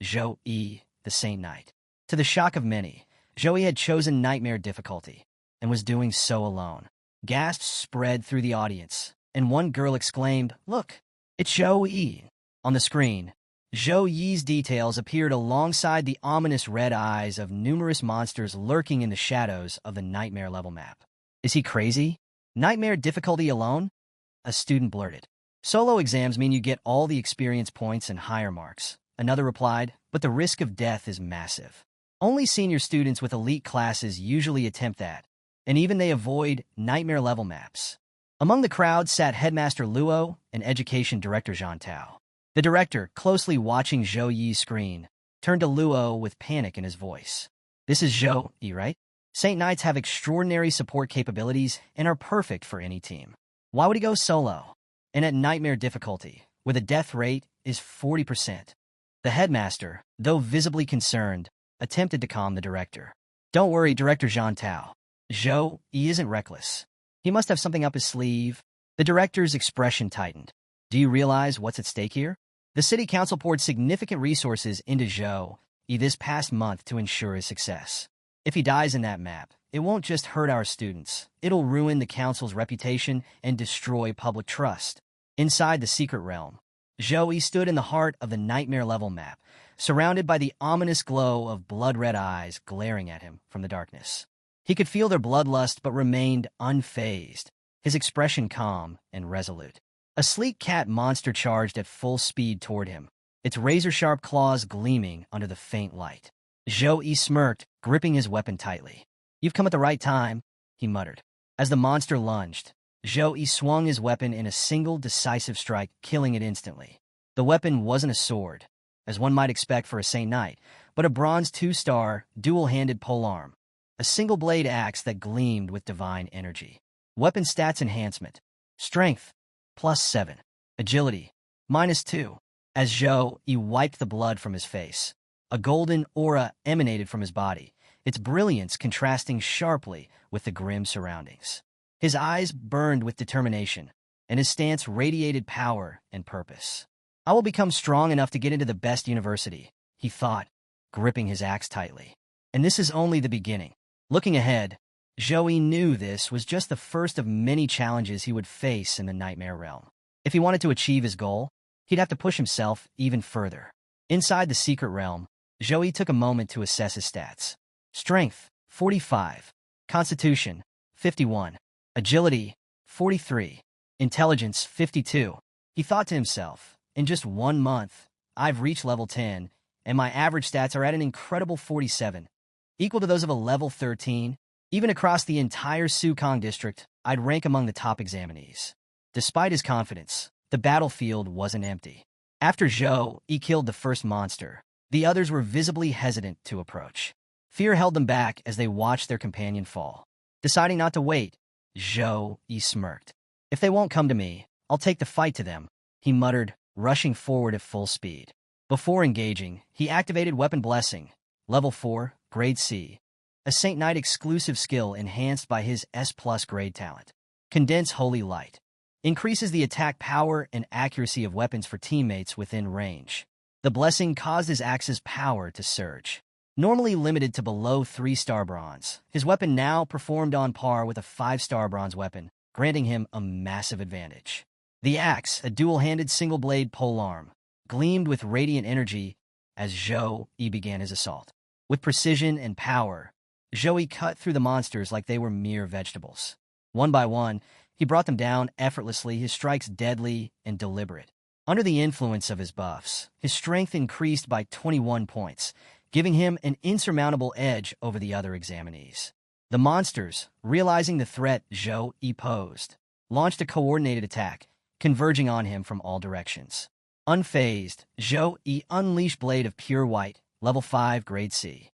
Zhou Yi, the Saint Knight. To the shock of many, Zhou Yi had chosen Nightmare difficulty, and was doing so alone. Gasps spread through the audience, and one girl exclaimed, "Look, it's Zhou Yi." On the screen, Zhou Yi's details appeared alongside the ominous red eyes of numerous monsters lurking in the shadows of the Nightmare level map. Is he crazy? Nightmare difficulty alone? A student blurted. Solo exams mean you get all the experience points and higher marks. Another replied, but the risk of death is massive. Only senior students with elite classes usually attempt that, and even they avoid Nightmare level maps. Among the crowd sat Headmaster Luo and Education Director Zhang Tao. The director, closely watching Zhou Yi's screen, turned to Luo with panic in his voice. This is Zhou Yi, right? Saint Knights have extraordinary support capabilities and are perfect for any team. Why would he go solo? And at Nightmare difficulty, where the death rate is 40%. The headmaster, though visibly concerned, attempted to calm the director. Don't worry, Director Zhang Tao. Zhou Yi isn't reckless. He must have something up his sleeve. The director's expression tightened. Do you realize what's at stake here? The city council poured significant resources into Zhou Yi this past month to ensure his success. If he dies in that map, it won't just hurt our students. It'll ruin the council's reputation and destroy public trust. Inside the secret realm, Zhou Yi stood in the heart of the Nightmare level map, surrounded by the ominous glow of blood-red eyes glaring at him from the darkness. He could feel their bloodlust but remained unfazed, his expression calm and resolute. A sleek cat monster charged at full speed toward him, its razor-sharp claws gleaming under the faint light. Zhou Yi smirked, gripping his weapon tightly. "You've come at the right time," he muttered. As the monster lunged, Zhou Yi swung his weapon in a single decisive strike, killing it instantly. The weapon wasn't a sword, as one might expect for a Saint Knight, but a bronze 2-star, dual-handed polearm, a single-blade axe that gleamed with divine energy. Weapon stats enhancement. Strength, +7. Agility, -2. As Zhou Yi wiped the blood from his face, a golden aura emanated from his body, its brilliance contrasting sharply with the grim surroundings. His eyes burned with determination, and his stance radiated power and purpose. "I will become strong enough to get into the best university," he thought, gripping his axe tightly. And this is only the beginning. Looking ahead, Zhou Yi knew this was just the first of many challenges he would face in the Nightmare Realm. If he wanted to achieve his goal, he'd have to push himself even further. Inside the Secret Realm, Zhou Yi took a moment to assess his stats. Strength, 45. Constitution, 51. Agility, 43. Intelligence, 52. He thought to himself, in just 1 month, I've reached level 10, and my average stats are at an incredible 47, equal to those of a level 13. Even across the entire Sukong district, I'd rank among the top examinees. Despite his confidence, the battlefield wasn't empty. After Zhou Yi killed the first monster, the others were visibly hesitant to approach. Fear held them back as they watched their companion fall. Deciding not to wait, Zhou Yi smirked. "If they won't come to me, I'll take the fight to them," he muttered, rushing forward at full speed. Before engaging, he activated Weapon Blessing, Level 4, Grade C, a Saint Knight exclusive skill enhanced by his S+ grade talent. Condense Holy Light. Increases the attack power and accuracy of weapons for teammates within range. The blessing caused his axe's power to surge. Normally limited to below 3-star bronze, his weapon now performed on par with a 5-star bronze weapon, granting him a massive advantage. The axe, a dual-handed single-blade polearm, gleamed with radiant energy as Zhou Yi began his assault. With precision and power, Zhou Yi cut through the monsters like they were mere vegetables. One by one, he brought them down effortlessly, his strikes deadly and deliberate. Under the influence of his buffs, his strength increased by 21 points, giving him an insurmountable edge over the other examinees. The monsters, realizing the threat Zhou Yi posed, launched a coordinated attack, converging on him from all directions. Unfazed, Zhou Yi unleashed Blade of Pure White, Level 5, Grade C.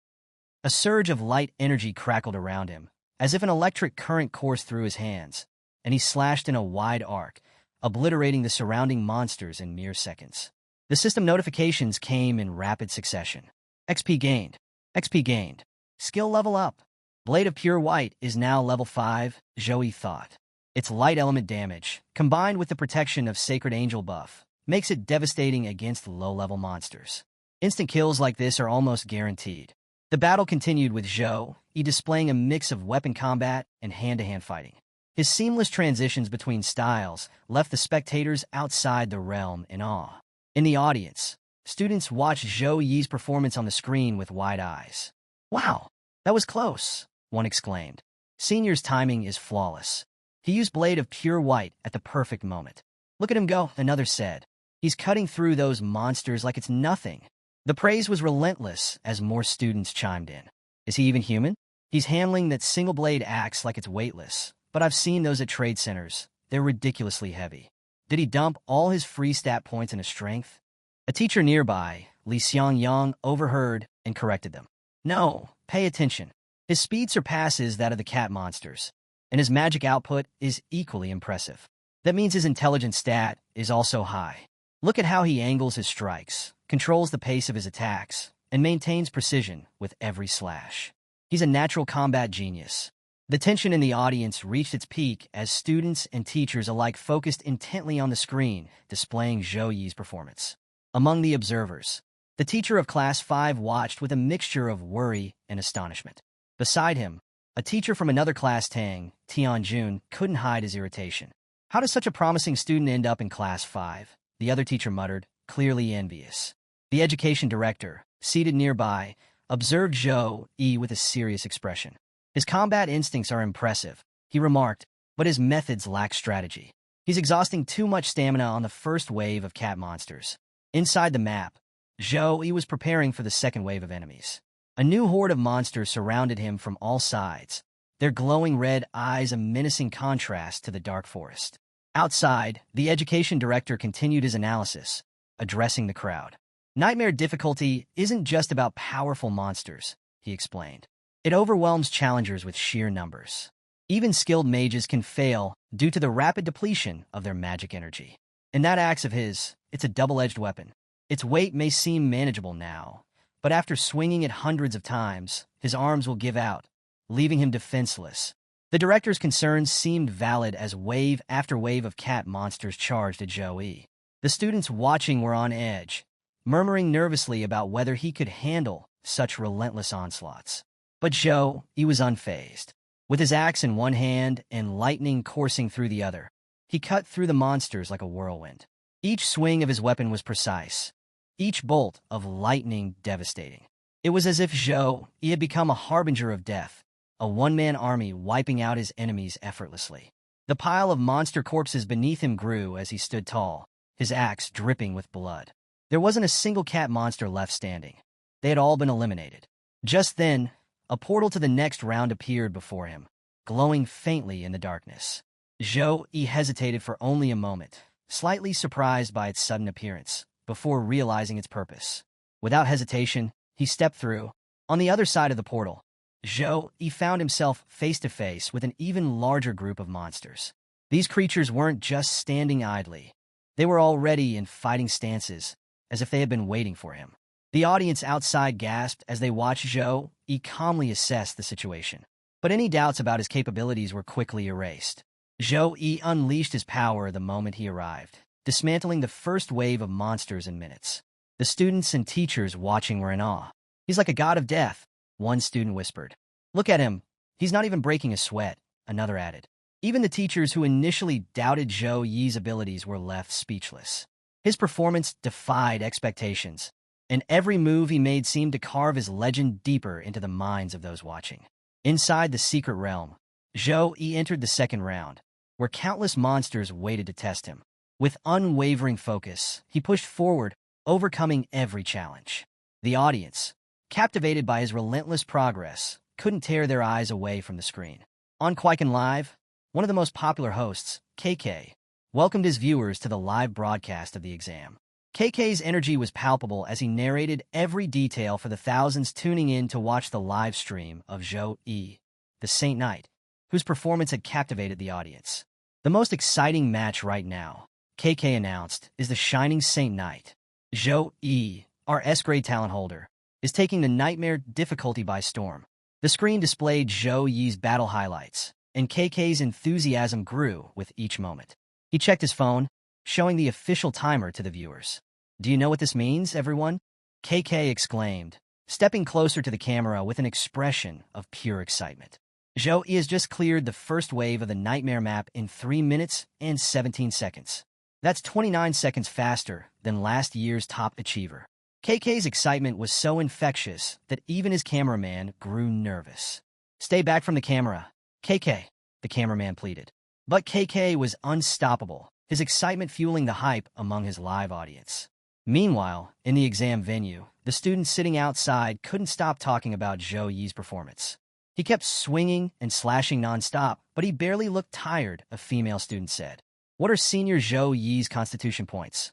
A surge of light energy crackled around him, as if an electric current coursed through his hands, and he slashed in a wide arc, obliterating the surrounding monsters in mere seconds. The system notifications came in rapid succession. XP gained. XP gained. Skill level up. Blade of Pure White is now level 5, Zhou Yi thought. Its light element damage, combined with the protection of Sacred Angel buff, makes it devastating against low-level monsters. Instant kills like this are almost guaranteed. The battle continued with Zhou Yi displaying a mix of weapon combat and hand-to-hand fighting. His seamless transitions between styles left the spectators outside the realm in awe. In the audience, students watched Zhou Yi's performance on the screen with wide eyes. "Wow, that was close," one exclaimed. "Senior's timing is flawless. He used Blade of Pure White at the perfect moment. Look at him go," another said. "He's cutting through those monsters like it's nothing." The praise was relentless as more students chimed in. "Is he even human? He's handling that single-blade axe like it's weightless, but I've seen those at trade centers. They're ridiculously heavy. Did he dump all his free stat points into strength?" A teacher nearby, Li Xiangyang, overheard and corrected them. "No, pay attention. His speed surpasses that of the cat monsters, and his magic output is equally impressive. That means his intelligence stat is also high. Look at how he angles his strikes, controls the pace of his attacks, and maintains precision with every slash. He's a natural combat genius." The tension in the audience reached its peak as students and teachers alike focused intently on the screen, displaying Zhou Yi's performance. Among the observers, the teacher of Class 5 watched with a mixture of worry and astonishment. Beside him, a teacher from another class, Tianjun, couldn't hide his irritation. "How does such a promising student end up in Class 5? The other teacher muttered, clearly envious. The education director, seated nearby, observed Zhou Yi with a serious expression. His combat instincts are impressive, he remarked, but his methods lack strategy. He's exhausting too much stamina on the first wave of cat monsters. Inside the map, Zhou Yi was preparing for the second wave of enemies. A new horde of monsters surrounded him from all sides, their glowing red eyes a menacing contrast to the dark forest. Outside, the education director continued his analysis, addressing the crowd. Nightmare difficulty isn't just about powerful monsters, he explained. It overwhelms challengers with sheer numbers. Even skilled mages can fail due to the rapid depletion of their magic energy. In that axe of his, it's a double-edged weapon. Its weight may seem manageable now, but after swinging it hundreds of times, his arms will give out, leaving him defenseless. The director's concerns seemed valid as wave after wave of cat monsters charged at Zhou Yi. The students watching were on edge, murmuring nervously about whether he could handle such relentless onslaughts. But Zhou Yi was unfazed. With his axe in one hand and lightning coursing through the other, he cut through the monsters like a whirlwind. Each swing of his weapon was precise, each bolt of lightning devastating. It was as if Zhou Yi had become a harbinger of death, a one-man army wiping out his enemies effortlessly. The pile of monster corpses beneath him grew as he stood tall, his axe dripping with blood. There wasn't a single cat monster left standing. They had all been eliminated. Just then, a portal to the next round appeared before him, glowing faintly in the darkness. Zhou Yi hesitated for only a moment, slightly surprised by its sudden appearance, before realizing its purpose. Without hesitation, he stepped through. On the other side of the portal, Zhou Yi found himself face-to-face with an even larger group of monsters. These creatures weren't just standing idly. They were already in fighting stances, as if they had been waiting for him. The audience outside gasped as they watched Zhou Yi calmly assess the situation. But any doubts about his capabilities were quickly erased. Zhou Yi unleashed his power the moment he arrived, dismantling the first wave of monsters in minutes. The students and teachers watching were in awe. "He's like a god of death," one student whispered. "Look at him. He's not even breaking a sweat," another added. Even the teachers who initially doubted Zhou Yi's abilities were left speechless. His performance defied expectations, and every move he made seemed to carve his legend deeper into the minds of those watching. Inside the secret realm, Zhou Yi entered the second round, where countless monsters waited to test him. With unwavering focus, he pushed forward, overcoming every challenge. The audience, captivated by his relentless progress, couldn't tear their eyes away from the screen. On Quiken Live, one of the most popular hosts, KK, welcomed his viewers to the live broadcast of the exam. KK's energy was palpable as he narrated every detail for the thousands tuning in to watch the live stream of Zhou Yi, the Saint Knight, whose performance had captivated the audience. "The most exciting match right now," KK announced, "is the Shining Saint Knight. Zhou Yi, our S-grade talent holder, is taking the nightmare difficulty by storm." The screen displayed Zhou Yi's battle highlights, and KK's enthusiasm grew with each moment. He checked his phone, showing the official timer to the viewers. "Do you know what this means, everyone?" KK exclaimed, stepping closer to the camera with an expression of pure excitement. "Zhou Yi has just cleared the first wave of the Nightmare map in 3 minutes and 17 seconds. That's 29 seconds faster than last year's top achiever." KK's excitement was so infectious that even his cameraman grew nervous. "Stay back from the camera, KK," the cameraman pleaded. But KK was unstoppable, his excitement fueling the hype among his live audience. Meanwhile, in the exam venue, the students sitting outside couldn't stop talking about Zhou Yi's performance. "He kept swinging and slashing nonstop, but he barely looked tired," a female student said. "What are senior Zhou Yi's constitution points?"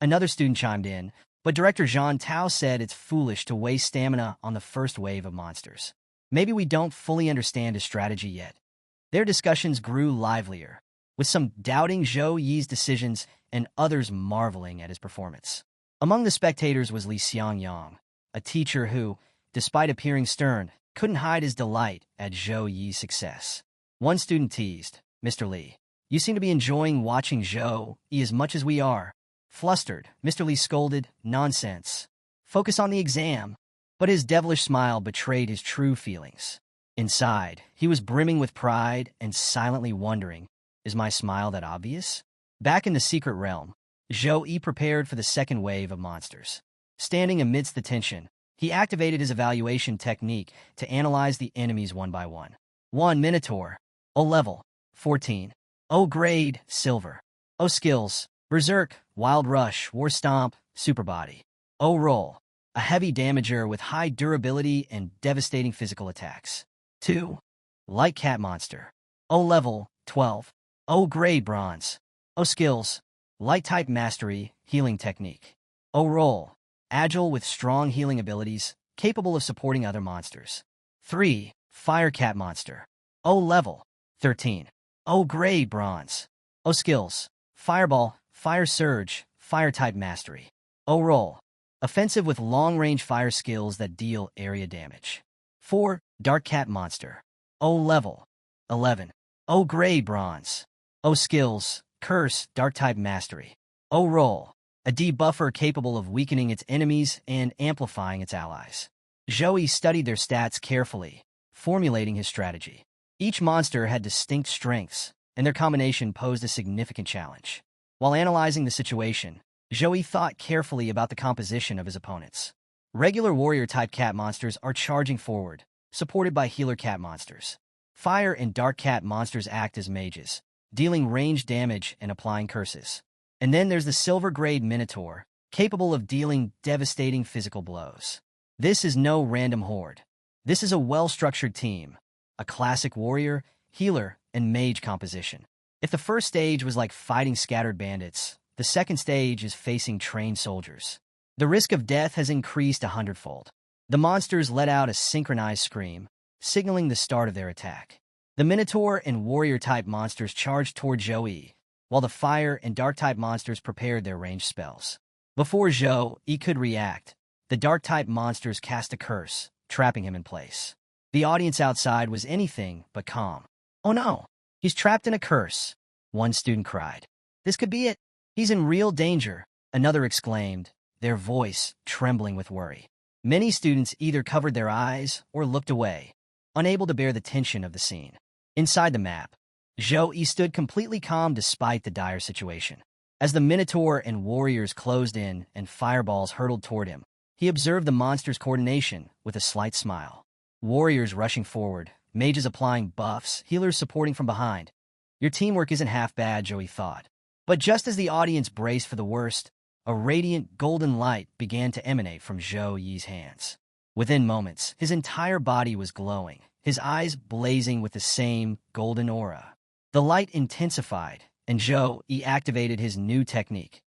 Another student chimed in, but director Zhang Tao said it's foolish to waste stamina on the first wave of monsters. "Maybe we don't fully understand his strategy yet." Their discussions grew livelier, with some doubting Zhou Yi's decisions and others marveling at his performance. Among the spectators was Li Xiangyang, a teacher who, despite appearing stern, couldn't hide his delight at Zhou Yi's success. One student teased, "Mr. Li, you seem to be enjoying watching Zhou Yi as much as we are." Flustered, Mr. Li scolded, "Nonsense. Focus on the exam." But his devilish smile betrayed his true feelings. Inside, he was brimming with pride and silently wondering, is my smile that obvious? Back in the secret realm, Zhou Yi prepared for the second wave of monsters. Standing amidst the tension, he activated his evaluation technique to analyze the enemies one by one. 1. Minotaur. O level, 14. O grade, silver. O skills, Berserk, Wild Rush, War Stomp, Super Body. O roll, a heavy damager with high durability and devastating physical attacks. 2. Light Cat Monster. O level, 12. O grade, bronze. O skills, Light Type Mastery, Healing Technique. O roll, agile with strong healing abilities, capable of supporting other monsters. 3. Fire Cat Monster. O level, 13. O grade, bronze. O skills, Fireball, Fire Surge, Fire Type Mastery. O roll, offensive with long-range fire skills that deal area damage. 4. Dark Cat Monster. O level, 11. O grade, bronze. O skills, Curse, Dark Type Mastery. O roll, a debuffer capable of weakening its enemies and amplifying its allies. Zhou studied their stats carefully, formulating his strategy. Each monster had distinct strengths, and their combination posed a significant challenge. While analyzing the situation, Zhou thought carefully about the composition of his opponents. Regular warrior-type cat monsters are charging forward, supported by healer cat monsters. Fire and dark cat monsters act as mages, dealing ranged damage and applying curses. And then there's the silver-grade Minotaur, capable of dealing devastating physical blows. This is no random horde. This is a well-structured team, a classic warrior, healer, and mage composition. If the first stage was like fighting scattered bandits, the second stage is facing trained soldiers. The risk of death has increased 100-fold. The monsters let out a synchronized scream, signaling the start of their attack. The Minotaur and warrior-type monsters charged toward Zhou, while the fire and dark-type monsters prepared their ranged spells. Before Zhou could react, the dark-type monsters cast a curse, trapping him in place. The audience outside was anything but calm. "Oh no, he's trapped in a curse," one student cried. "This could be it. He's in real danger," another exclaimed, their voice trembling with worry. Many students either covered their eyes or looked away, unable to bear the tension of the scene. Inside the map, Zhou stood completely calm despite the dire situation. As the Minotaur and warriors closed in and fireballs hurtled toward him, he observed the monster's coordination with a slight smile. Warriors rushing forward, mages applying buffs, healers supporting from behind. Your teamwork isn't half bad, Zhou thought. But just as the audience braced for the worst, a radiant golden light began to emanate from Zhou's hands. Within moments, his entire body was glowing, his eyes blazing with the same golden aura. The light intensified, and Zhou activated his new technique,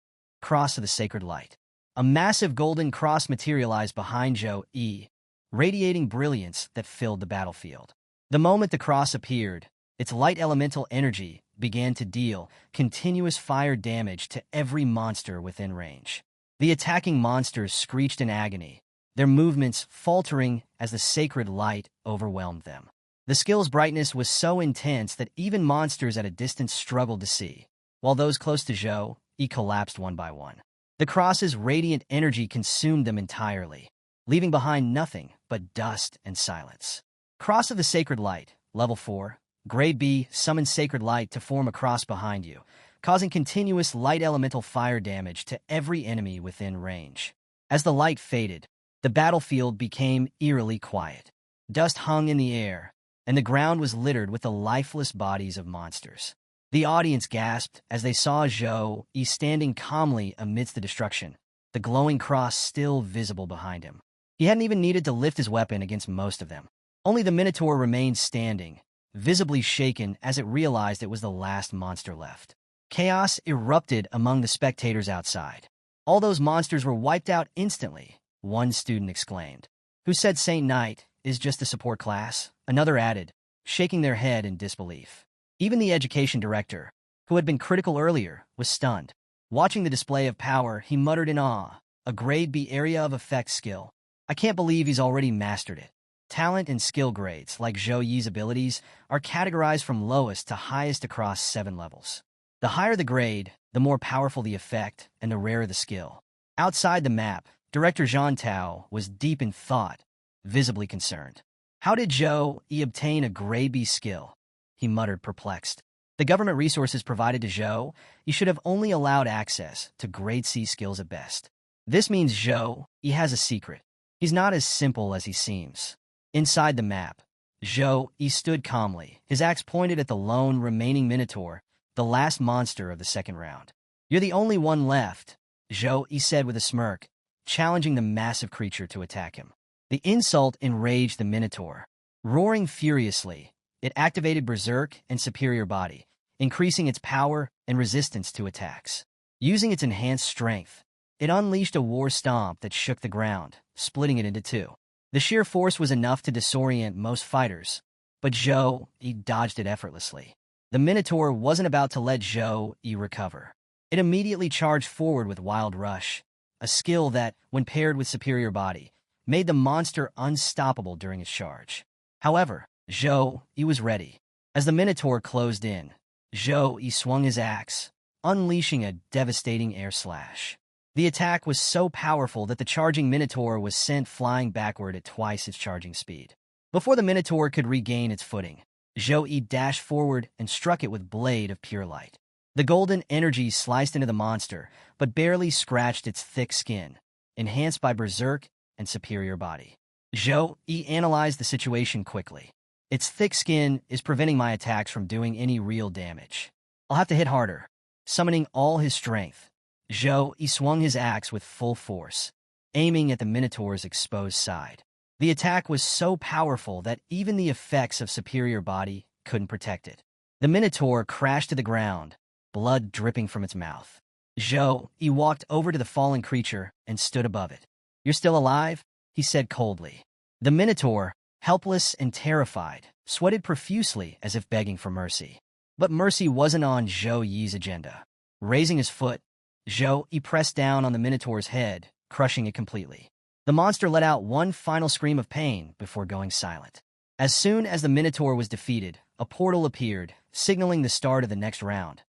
Cross of the Sacred Light. A massive golden cross materialized behind Zhou, radiating brilliance that filled the battlefield. The moment the cross appeared, its light elemental energy began to deal continuous fire damage to every monster within range. The attacking monsters screeched in agony, their movements faltering as the sacred light overwhelmed them. The skill's brightness was so intense that even monsters at a distance struggled to see, while those close to Zhou collapsed one by one. The cross's radiant energy consumed them entirely, leaving behind nothing but dust and silence. Cross of the Sacred Light, Level 4, Grade B, summon Sacred Light to form a cross behind you, causing continuous light elemental fire damage to every enemy within range. As the light faded, the battlefield became eerily quiet. Dust hung in the air, and the ground was littered with the lifeless bodies of monsters. The audience gasped as they saw Zhou standing calmly amidst the destruction, the glowing cross still visible behind him. He hadn't even needed to lift his weapon against most of them. Only the Minotaur remained standing, visibly shaken as it realized it was the last monster left. Chaos erupted among the spectators outside. "All those monsters were wiped out instantly," one student exclaimed. "Who said Saint Knight is just a support class?" Another added, shaking their head in disbelief. Even the education director, who had been critical earlier, was stunned. Watching the display of power, he muttered in awe, "A grade B area of effect skill. I can't believe he's already mastered it." Talent and skill grades, like Zhou's abilities, are categorized from lowest to highest across 7 levels. The higher the grade, the more powerful the effect, and the rarer the skill. Outside the map, Director Zhang Tao was deep in thought, visibly concerned. How did Zhou obtain a grade B skill? He muttered, perplexed. The government resources provided to Zhou, he should have only allowed access to grade C skills at best. This means Zhou, he has a secret. He's not as simple as he seems. Inside the map, Zhou, he stood calmly, his axe pointed at the lone remaining Minotaur, the last monster of the second round. You're the only one left, Zhou, he said with a smirk, challenging the massive creature to attack him. The insult enraged the Minotaur. Roaring furiously, it activated Berserk and Superior Body, increasing its power and resistance to attacks. Using its enhanced strength, it unleashed a war stomp that shook the ground, splitting it into two. The sheer force was enough to disorient most fighters, but Zhou, he dodged it effortlessly. The Minotaur wasn't about to let Zhou, he recover. It immediately charged forward with Wild Rush, a skill that, when paired with Superior Body, made the monster unstoppable during its charge. However, Zhou, he was ready. As the Minotaur closed in, Zhou, he swung his axe, unleashing a devastating air slash. The attack was so powerful that the charging Minotaur was sent flying backward at twice its charging speed. Before the Minotaur could regain its footing, Zhou dashed forward and struck it with Blade of Pure Light. The golden energy sliced into the monster, but barely scratched its thick skin, enhanced by Berserk and Superior Body. Zhou analyzed the situation quickly. Its thick skin is preventing my attacks from doing any real damage. I'll have to hit harder. Summoning all his strength, Zhou swung his axe with full force, aiming at the Minotaur's exposed side. The attack was so powerful that even the effects of Superior Body couldn't protect it. The Minotaur crashed to the ground, blood dripping from its mouth. Zhou walked over to the fallen creature and stood above it. "You're still alive?" he said coldly. The Minotaur, helpless and terrified, sweated profusely as if begging for mercy. But mercy wasn't on Zhou Yi's agenda. Raising his foot, Zhou pressed down on the Minotaur's head, crushing it completely. The monster let out one final scream of pain before going silent. As soon as the Minotaur was defeated, a portal appeared, signaling the start of the next round.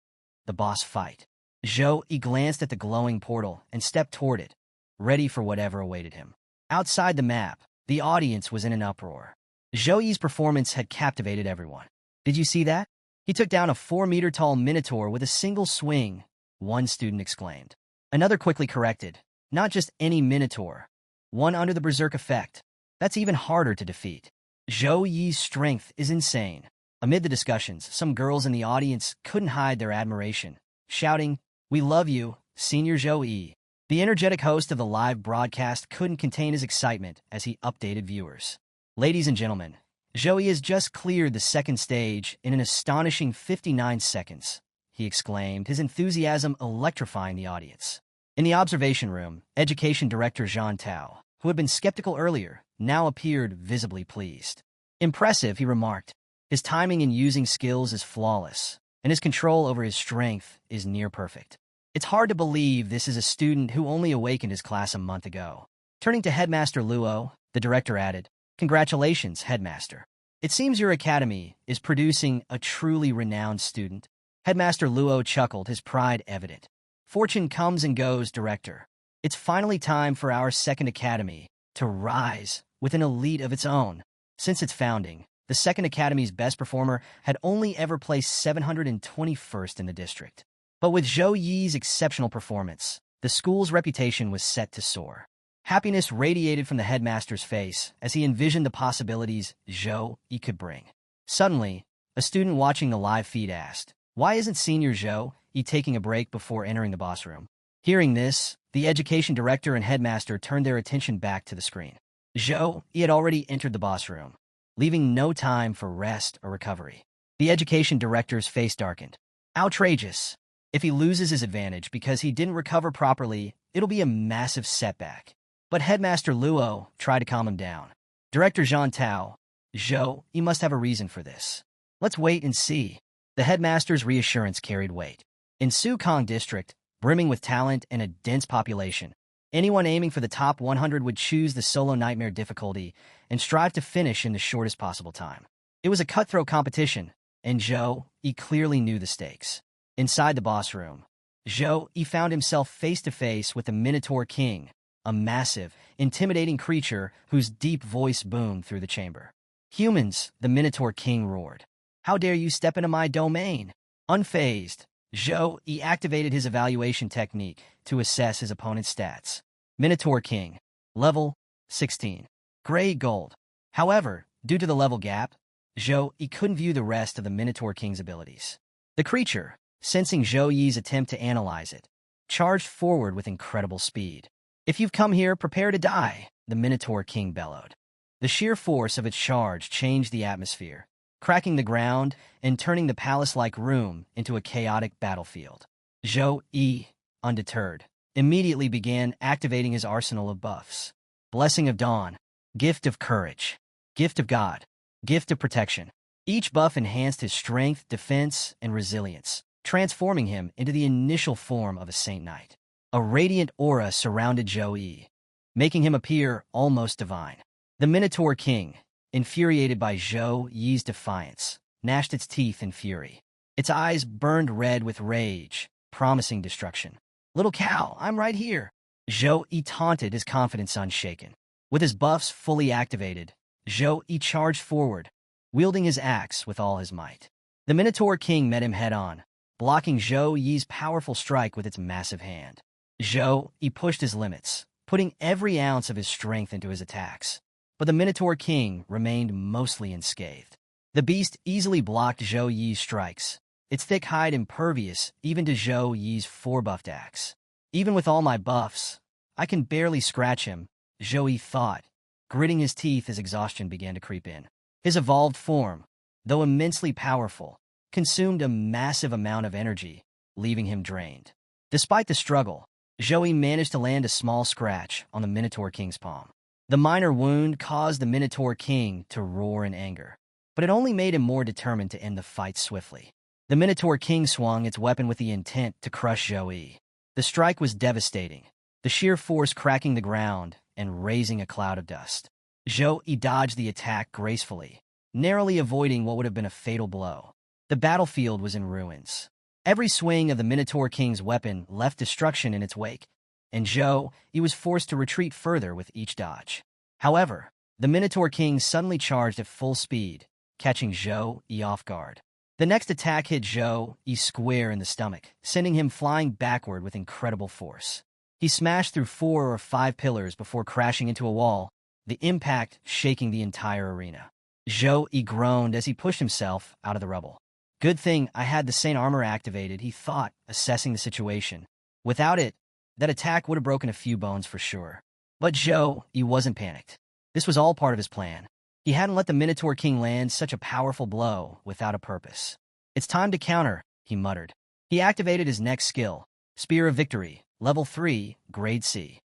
The boss fight. Zhou glanced at the glowing portal and stepped toward it, ready for whatever awaited him. Outside the map, the audience was in an uproar. Zhou Yi's performance had captivated everyone. "Did you see that? He took down a 4-meter-tall Minotaur with a single swing," one student exclaimed. Another quickly corrected, "Not just any Minotaur. One under the Berserk effect. That's even harder to defeat. Zhou Yi's strength is insane." Amid the discussions, some girls in the audience couldn't hide their admiration, shouting, "We love you, Senior Zhou Yi." The energetic host of the live broadcast couldn't contain his excitement as he updated viewers. "Ladies and gentlemen, Zhou Yi has just cleared the second stage in an astonishing 59 seconds, he exclaimed, his enthusiasm electrifying the audience. In the observation room, Education Director Zhang Tao, who had been skeptical earlier, now appeared visibly pleased. "Impressive," he remarked. "His timing in using skills is flawless, and his control over his strength is near perfect. It's hard to believe this is a student who only awakened his class a month ago." Turning to Headmaster Luo, the director added, "Congratulations, Headmaster. It seems your academy is producing a truly renowned student." Headmaster Luo chuckled, his pride evident. "Fortune comes and goes, Director. It's finally time for our second academy to rise with an elite of its own." Since its founding, the second academy's best performer had only ever placed 721st in the district. But with Zhou Yi's exceptional performance, the school's reputation was set to soar. Happiness radiated from the headmaster's face as he envisioned the possibilities Zhou Yi could bring. Suddenly, a student watching the live feed asked, "Why isn't Senior Zhou Yi taking a break before entering the boss room?" Hearing this, the education director and headmaster turned their attention back to the screen. Zhou Yi had already entered the boss room, leaving no time for rest or recovery. The education director's face darkened. Outrageous. If he loses his advantage because he didn't recover properly, it'll be a massive setback. But Headmaster Luo tried to calm him down. Director Zhang Tao, "Zhou, you must have a reason for this. Let's wait and see." The headmaster's reassurance carried weight. In Sukong District, brimming with talent and a dense population, anyone aiming for the top 100 would choose the solo nightmare difficulty and strive to finish in the shortest possible time. It was a cutthroat competition, and Zhou Yi clearly knew the stakes. Inside the boss room, Zhou Yi found himself face-to-face with the Minotaur King, a massive, intimidating creature whose deep voice boomed through the chamber. "Humans," the Minotaur King roared. "How dare you step into my domain?" Unfazed, Zhou Yi activated his evaluation technique to assess his opponent's stats. Minotaur King. Level 16. Gray Gold. However, due to the level gap, Zhou Yi couldn't view the rest of the Minotaur King's abilities. The creature, sensing Zhou Yi's attempt to analyze it, charged forward with incredible speed. "If you've come here, prepare to die," the Minotaur King bellowed. The sheer force of its charge changed the atmosphere, cracking the ground and turning the palace-like room into a chaotic battlefield. Zhou Yi, undeterred, immediately began activating his arsenal of buffs. Blessing of Dawn, Gift of Courage, Gift of God, Gift of Protection. Each buff enhanced his strength, defense, and resilience, transforming him into the initial form of a Saint Knight. A radiant aura surrounded Zhou Yi, making him appear almost divine. The Minotaur King, infuriated by Zhou Yi's defiance, gnashed its teeth in fury. Its eyes burned red with rage, promising destruction. "Little cow, I'm right here." Zhou Yi taunted, his confidence unshaken. With his buffs fully activated, Zhou Yi charged forward, wielding his axe with all his might. The Minotaur King met him head-on, blocking Zhou Yi's powerful strike with its massive hand. Zhou Yi pushed his limits, putting every ounce of his strength into his attacks. But the Minotaur King remained mostly unscathed. The beast easily blocked Zhou Yi's strikes, its thick hide impervious even to Zhou Yi's four-buffed axe. "Even with all my buffs, I can barely scratch him," Zhou Yi thought, gritting his teeth as exhaustion began to creep in. His evolved form, though immensely powerful, consumed a massive amount of energy, leaving him drained. Despite the struggle, Zhou Yi managed to land a small scratch on the Minotaur King's palm. The minor wound caused the Minotaur King to roar in anger, but it only made him more determined to end the fight swiftly. The Minotaur King swung its weapon with the intent to crush Zhou Yi. The strike was devastating, the sheer force cracking the ground and raising a cloud of dust. Zhou Yi dodged the attack gracefully, narrowly avoiding what would have been a fatal blow. The battlefield was in ruins. Every swing of the Minotaur King's weapon left destruction in its wake, and Zhou Yi was forced to retreat further with each dodge. However, the Minotaur King suddenly charged at full speed, catching Zhou Yi off guard. The next attack hit Zhou Yi square in the stomach, sending him flying backward with incredible force. He smashed through 4 or 5 pillars before crashing into a wall, the impact shaking the entire arena. Zhou Yi groaned as he pushed himself out of the rubble. "Good thing I had the Saint armor activated," he thought, assessing the situation. Without it, that attack would have broken a few bones for sure. But Zhou Yi wasn't panicked. This was all part of his plan. He hadn't let the Minotaur King land such a powerful blow without a purpose. "It's time to counter," he muttered. He activated his next skill, Spear of Victory, Level 3, Grade C.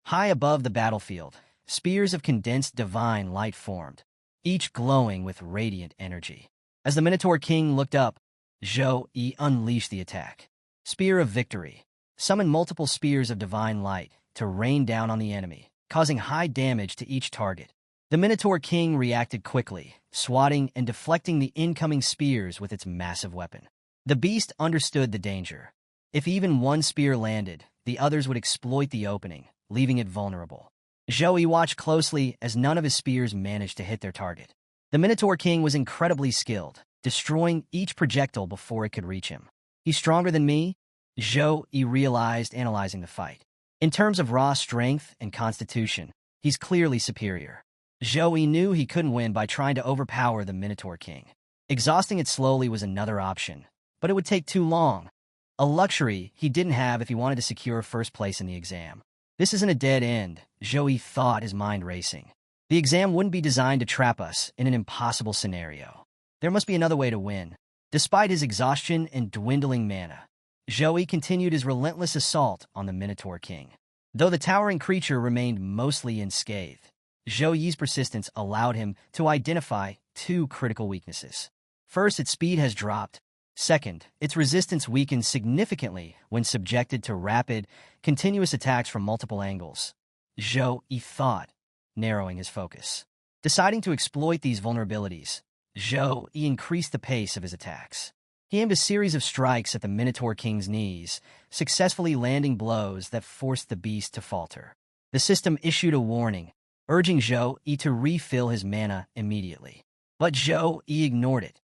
High above the battlefield, spears of condensed divine light formed, each glowing with radiant energy. As the Minotaur King looked up, Zhou Yi unleashed the attack. Spear of Victory summoned multiple spears of divine light to rain down on the enemy, causing high damage to each target. The Minotaur King reacted quickly, swatting and deflecting the incoming spears with its massive weapon. The beast understood the danger. If even one spear landed, the others would exploit the opening, leaving it vulnerable. Zhou Yi watched closely as none of his spears managed to hit their target. The Minotaur King was incredibly skilled, destroying each projectile before it could reach him. "He's stronger than me?" Zhou Yi realized, analyzing the fight. In terms of raw strength and constitution, he's clearly superior. Zhou Yi knew he couldn't win by trying to overpower the Minotaur King. Exhausting it slowly was another option, but it would take too long. A luxury he didn't have if he wanted to secure first place in the exam. "This isn't a dead end," Zhou Yi thought, his mind racing. "The exam wouldn't be designed to trap us in an impossible scenario. There must be another way to win." Despite his exhaustion and dwindling mana, Zhou Yi continued his relentless assault on the Minotaur King. Though the towering creature remained mostly unscathed, Zhou Yi's persistence allowed him to identify 2 critical weaknesses. First, its speed has dropped. Second, its resistance weakens significantly when subjected to rapid, continuous attacks from multiple angles. Zhou Yi thought, narrowing his focus. Deciding to exploit these vulnerabilities, Zhou Yi increased the pace of his attacks. He aimed a series of strikes at the Minotaur King's knees, successfully landing blows that forced the beast to falter. The system issued a warning, urging Zhou Yi to refill his mana immediately. But Zhou Yi ignored it.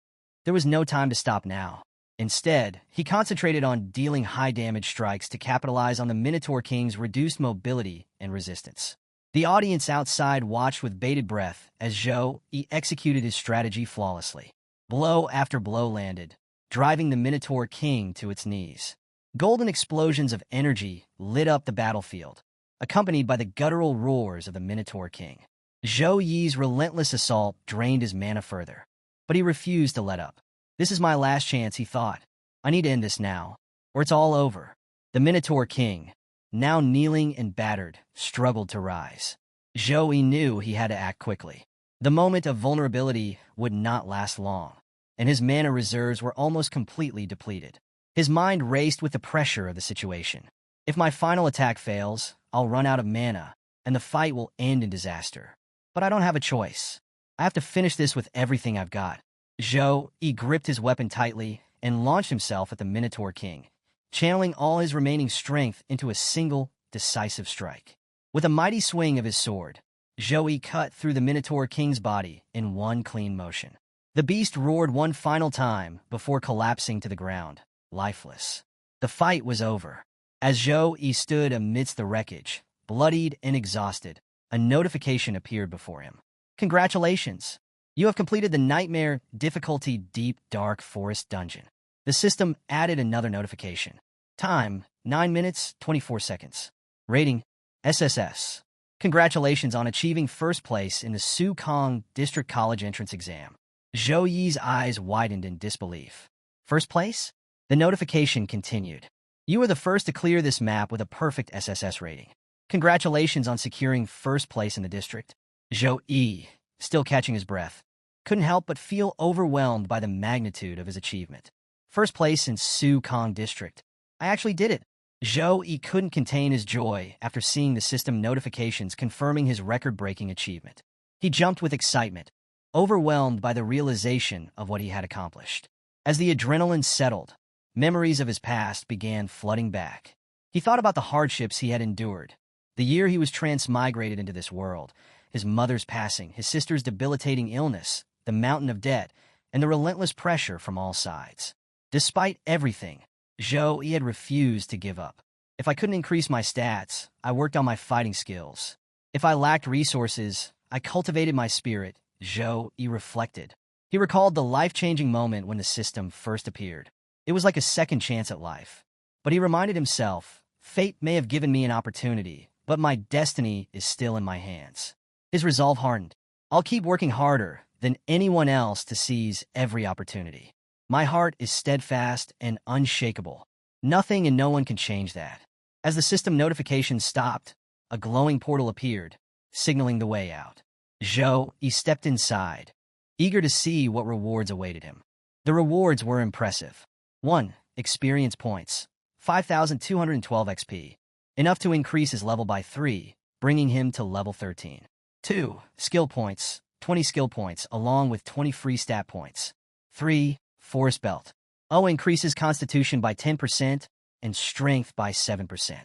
There was no time to stop now. Instead, he concentrated on dealing high-damage strikes to capitalize on the Minotaur King's reduced mobility and resistance. The audience outside watched with bated breath as Zhou Yi executed his strategy flawlessly. Blow after blow landed, driving the Minotaur King to its knees. Golden explosions of energy lit up the battlefield, accompanied by the guttural roars of the Minotaur King. Zhou Yi's relentless assault drained his mana further, but he refused to let up. This is my last chance, he thought. I need to end this now, or it's all over. The Minotaur King, now kneeling and battered, struggled to rise. Zhou Yi knew he had to act quickly. The moment of vulnerability would not last long, and his mana reserves were almost completely depleted. His mind raced with the pressure of the situation. If my final attack fails, I'll run out of mana, and the fight will end in disaster. But I don't have a choice. I have to finish this with everything I've got. Zhou Yi gripped his weapon tightly and launched himself at the Minotaur King, channeling all his remaining strength into a single, decisive strike. With a mighty swing of his sword, Zhou Yi cut through the Minotaur King's body in one clean motion. The beast roared one final time before collapsing to the ground, lifeless. The fight was over. As Zhou Yi stood amidst the wreckage, bloodied and exhausted, a notification appeared before him. Congratulations! You have completed the Nightmare Difficulty Deep Dark Forest Dungeon. The system added another notification. Time, 9 minutes, 24 seconds. Rating, SSS. Congratulations on achieving first place in the Su-Kong District College entrance exam. Zhou Yi's eyes widened in disbelief. First place? The notification continued. You were the first to clear this map with a perfect SSS rating. Congratulations on securing first place in the district. Zhou Yi, still catching his breath, couldn't help but feel overwhelmed by the magnitude of his achievement. First place in Su-Kong District. I actually did it. Zhou Yi couldn't contain his joy after seeing the system notifications confirming his record-breaking achievement. He jumped with excitement, overwhelmed by the realization of what he had accomplished. As the adrenaline settled, memories of his past began flooding back. He thought about the hardships he had endured, the year he was transmigrated into this world, his mother's passing, his sister's debilitating illness, the mountain of debt, and the relentless pressure from all sides. Despite everything, Zhou Yi had refused to give up. If I couldn't increase my stats, I worked on my fighting skills. If I lacked resources, I cultivated my spirit, Zhou Yi reflected. He recalled the life-changing moment when the system first appeared. It was like a second chance at life. But he reminded himself, fate may have given me an opportunity, but my destiny is still in my hands. His resolve hardened. I'll keep working harder than anyone else to seize every opportunity. My heart is steadfast and unshakable. Nothing and no one can change that. As the system notification stopped, a glowing portal appeared, signaling the way out. Zhou Yi stepped inside, eager to see what rewards awaited him. The rewards were impressive. 1. Experience points. 5,212 XP. Enough to increase his level by 3, bringing him to level 13. 2. Skill points. 20 skill points, along with 20 free stat points. 3. Forest Belt. O increases Constitution by 10% and Strength by 7%.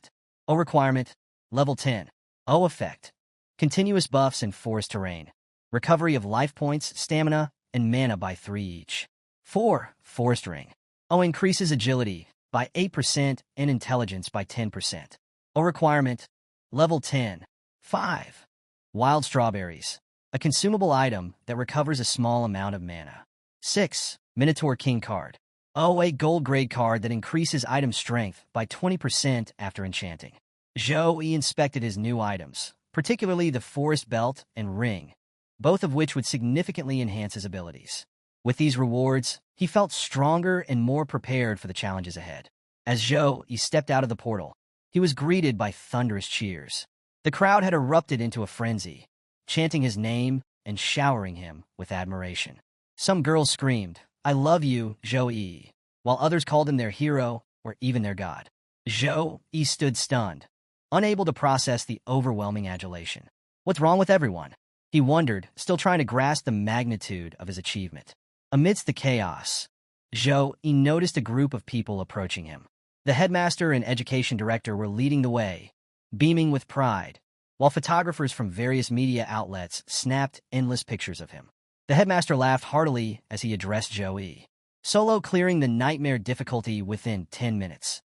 O requirement, level 10. O effect, continuous buffs in forest terrain. Recovery of life points, stamina, and mana by 3 each. 4. Forest Ring. O increases agility by 8% and intelligence by 10%. O requirement, level 10. 5. Wild Strawberries, a consumable item that recovers a small amount of mana. 6. Minotaur King card. O, a gold grade card that increases item strength by 20% after enchanting. Zhou Yi inspected his new items, particularly the Forest Belt and Ring, both of which would significantly enhance his abilities. With these rewards, he felt stronger and more prepared for the challenges ahead. As Zhou Yi stepped out of the portal, he was greeted by thunderous cheers. The crowd had erupted into a frenzy, chanting his name and showering him with admiration. Some girls screamed, "I love you, Zhou Yi," while others called him their hero or even their god. Zhou Yi stood stunned, unable to process the overwhelming adulation. What's wrong with everyone? He wondered, still trying to grasp the magnitude of his achievement. Amidst the chaos, Zhou Yi noticed a group of people approaching him. The headmaster and education director were leading the way, beaming with pride, while photographers from various media outlets snapped endless pictures of him. The headmaster laughed heartily as he addressed Zhou Yi. solo clearing the nightmare difficulty within 10 minutes.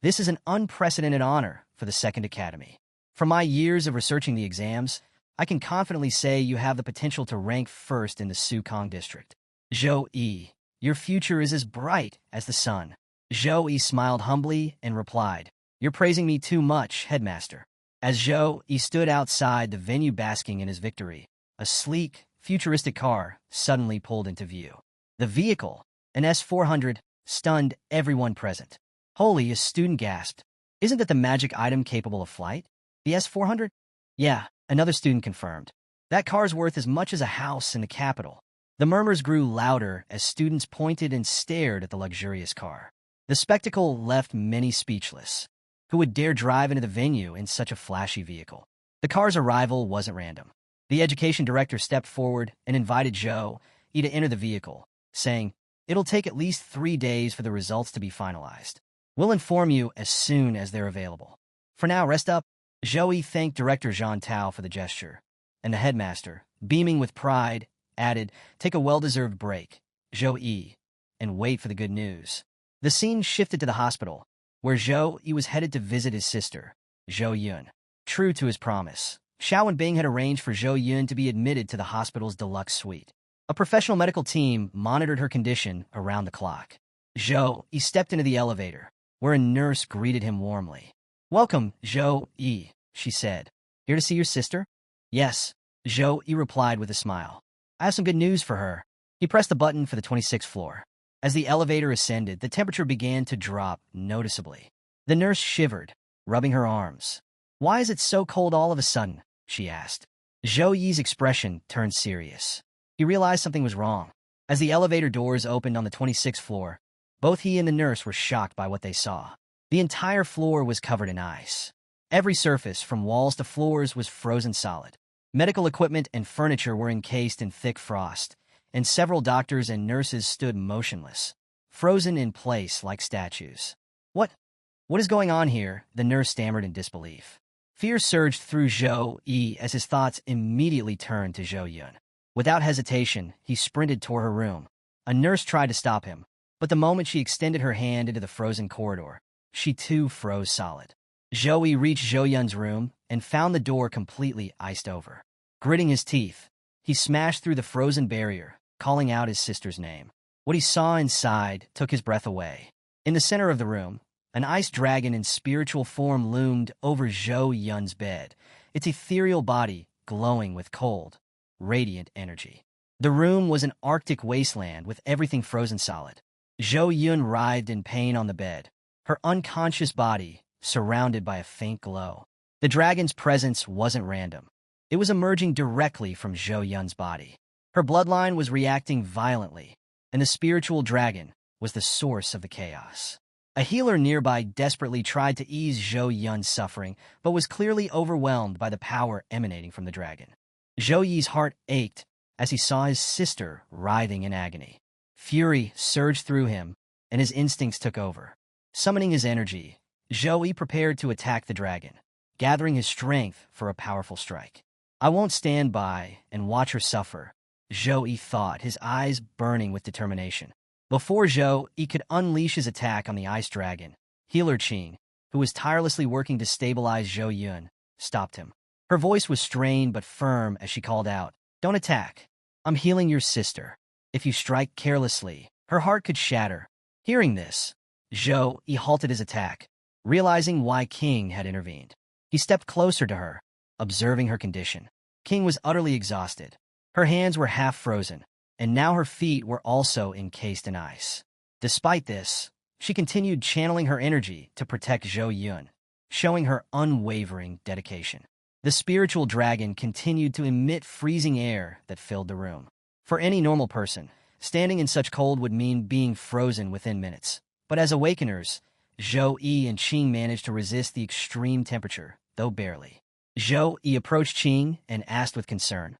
This is an unprecedented honor for the Second Academy. From my years of researching the exams, I can confidently say you have the potential to rank first in the Sukong district. Zhou-Yi, your future is as bright as the sun. Zhou-Yi smiled humbly and replied, "You're praising me too much, headmaster." As Zhou-Yi stood outside the venue basking in his victory, a sleek, futuristic car suddenly pulled into view. The vehicle, an S-400, stunned everyone present. Holy, a student gasped. "Isn't that the magic item capable of flight? The S-400? Yeah, another student confirmed. That car's worth as much as a house in the capital." The murmurs grew louder as students pointed and stared at the luxurious car. The spectacle left many speechless. Who would dare drive into the venue in such a flashy vehicle? The car's arrival wasn't random. The education director stepped forward and invited Zhou-Yi to enter the vehicle, saying, "It'll take at least 3 days for the results to be finalized. We'll inform you as soon as they're available. For now, rest up." Zhou-Yi thanked Director Zhang Tao for the gesture, and the headmaster, beaming with pride, added, "Take a well-deserved break, Zhou-Yi, and wait for the good news." The scene shifted to the hospital, where Zhou-Yi was headed to visit his sister, Zhou-Yun. True to his promise, Xiao and Bing had arranged for Zhou-Yun to be admitted to the hospital's deluxe suite. A professional medical team monitored her condition around the clock. Zhou-Yi stepped into the elevator, where a nurse greeted him warmly. "Welcome, Zhou-Yi," she said. "Here to see your sister?" "Yes," Zhou-Yi replied with a smile. "I have some good news for her." He pressed the button for the 26th floor. As the elevator ascended, the temperature began to drop noticeably. The nurse shivered, rubbing her arms. "Why is it so cold all of a sudden?" she asked. Zhou-Yi's expression turned serious. He realized something was wrong. As the elevator doors opened on the 26th floor, both he and the nurse were shocked by what they saw. The entire floor was covered in ice. Every surface, from walls to floors, was frozen solid. Medical equipment and furniture were encased in thick frost, and several doctors and nurses stood motionless, frozen in place like statues. What is going on here?" the nurse stammered in disbelief. Fear surged through Zhou-Yi as his thoughts immediately turned to Zhou-Yun. Without hesitation, he sprinted toward her room. A nurse tried to stop him, but the moment she extended her hand into the frozen corridor, she too froze solid. Zhou-Yi reached Zhou-Yun's room and found the door completely iced over. Gritting his teeth, he smashed through the frozen barrier, calling out his sister's name. What he saw inside took his breath away. In the center of the room, an ice dragon in spiritual form loomed over Zhou-Yun's bed, its ethereal body glowing with cold, radiant energy. The room was an arctic wasteland with everything frozen solid. Zhou-Yun writhed in pain on the bed, her unconscious body surrounded by a faint glow. The dragon's presence wasn't random. It was emerging directly from Zhou-Yun's body. Her bloodline was reacting violently, and the spiritual dragon was the source of the chaos. A healer nearby desperately tried to ease Zhou-Yun's suffering, but was clearly overwhelmed by the power emanating from the dragon. Zhou-Yi's heart ached as he saw his sister writhing in agony. Fury surged through him, and his instincts took over. Summoning his energy, Zhou-Yi prepared to attack the dragon, gathering his strength for a powerful strike. "I won't stand by and watch her suffer," Zhou-Yi thought, his eyes burning with determination. Before Zhou-Yi could unleash his attack on the ice dragon, healer Qing, who was tirelessly working to stabilize Zhou-Yun, stopped him. Her voice was strained but firm as she called out, "Don't attack. I'm healing your sister. If you strike carelessly, her heart could shatter." Hearing this, Zhou-Yi halted his attack, realizing why King had intervened. He stepped closer to her, observing her condition. King was utterly exhausted. Her hands were half frozen, and now her feet were also encased in ice. Despite this, she continued channeling her energy to protect Zhou-Yun, showing her unwavering dedication. The spiritual dragon continued to emit freezing air that filled the room. For any normal person, standing in such cold would mean being frozen within minutes. But as awakeners, Zhou-Yi and Qing managed to resist the extreme temperature, though barely. Zhou-Yi approached Qing and asked with concern,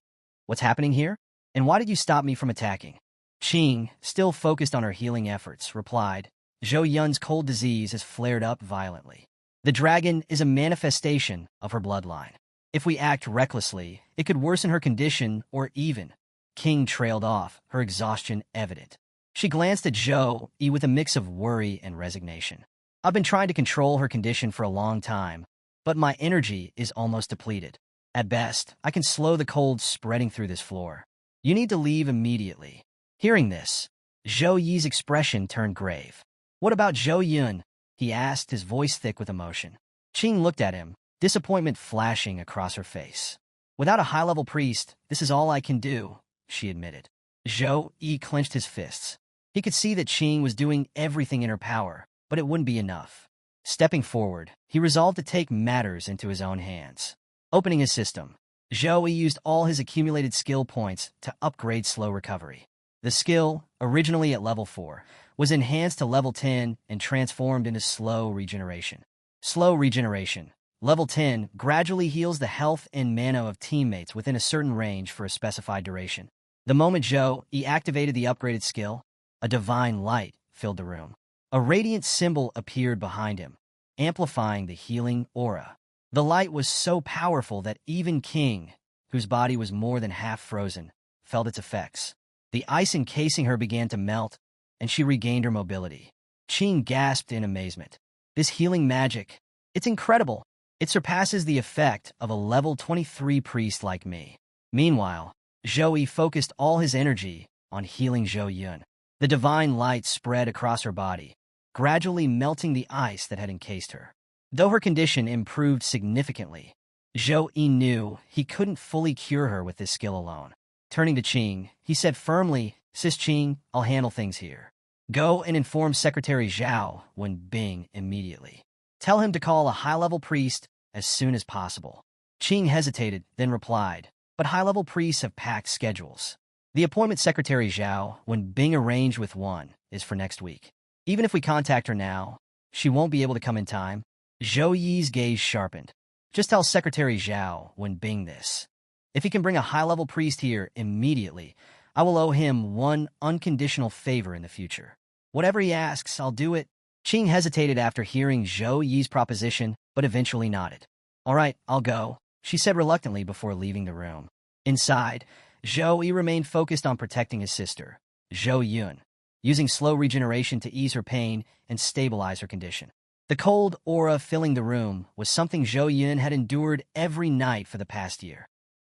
"What's happening here? And why did you stop me from attacking?" Qing, still focused on her healing efforts, replied, "Zhou-Yun's cold disease has flared up violently. The dragon is a manifestation of her bloodline. If we act recklessly, it could worsen her condition or even." King trailed off, her exhaustion evident. She glanced at Zhou Yi with a mix of worry and resignation. I've been trying to control her condition for a long time, but my energy is almost depleted. At best, I can slow the cold spreading through this floor. You need to leave immediately. Hearing this, Zhou Yi's expression turned grave. What about Zhou Yun? He asked, his voice thick with emotion. Qing looked at him, disappointment flashing across her face. Without a high-level priest, this is all I can do, she admitted. Zhou Yi clenched his fists. He could see that Qing was doing everything in her power, but it wouldn't be enough. Stepping forward, he resolved to take matters into his own hands. Opening his system, Zhou Yi used all his accumulated skill points to upgrade slow recovery. The skill, originally at level 4, was enhanced to level 10 and transformed into slow regeneration. Slow regeneration. Level 10 gradually heals the health and mana of teammates within a certain range for a specified duration. The moment Zhou Yi activated the upgraded skill, a divine light filled the room. A radiant symbol appeared behind him, amplifying the healing aura. The light was so powerful that even King, whose body was more than half frozen, felt its effects. The ice encasing her began to melt, and she regained her mobility. Qing gasped in amazement. This healing magic, it's incredible. It surpasses the effect of a level 23 priest like me. Meanwhile, Zhou Yi focused all his energy on healing Zhou Yun. The divine light spread across her body, gradually melting the ice that had encased her. Though her condition improved significantly, Zhou Yi knew he couldn't fully cure her with this skill alone. Turning to Qing, he said firmly, Sis Qing, I'll handle things here. Go and inform Secretary Zhao Wenbing immediately. Tell him to call a high-level priest as soon as possible. Qing hesitated, then replied, but high-level priests have packed schedules. The appointment Secretary Zhao Wenbing arranged with one is for next week. Even if we contact her now, she won't be able to come in time. Zhou Yi's gaze sharpened. Just tell Secretary Zhao Wenbing this. If he can bring a high-level priest here immediately, I will owe him one unconditional favor in the future. Whatever he asks, I'll do it. Qing hesitated after hearing Zhou Yi's proposition, but eventually nodded. All right, I'll go, she said reluctantly before leaving the room. Inside, Zhou Yi remained focused on protecting his sister, Zhou Yun, using slow regeneration to ease her pain and stabilize her condition. The cold aura filling the room was something Zhou Yun had endured every night for the past year,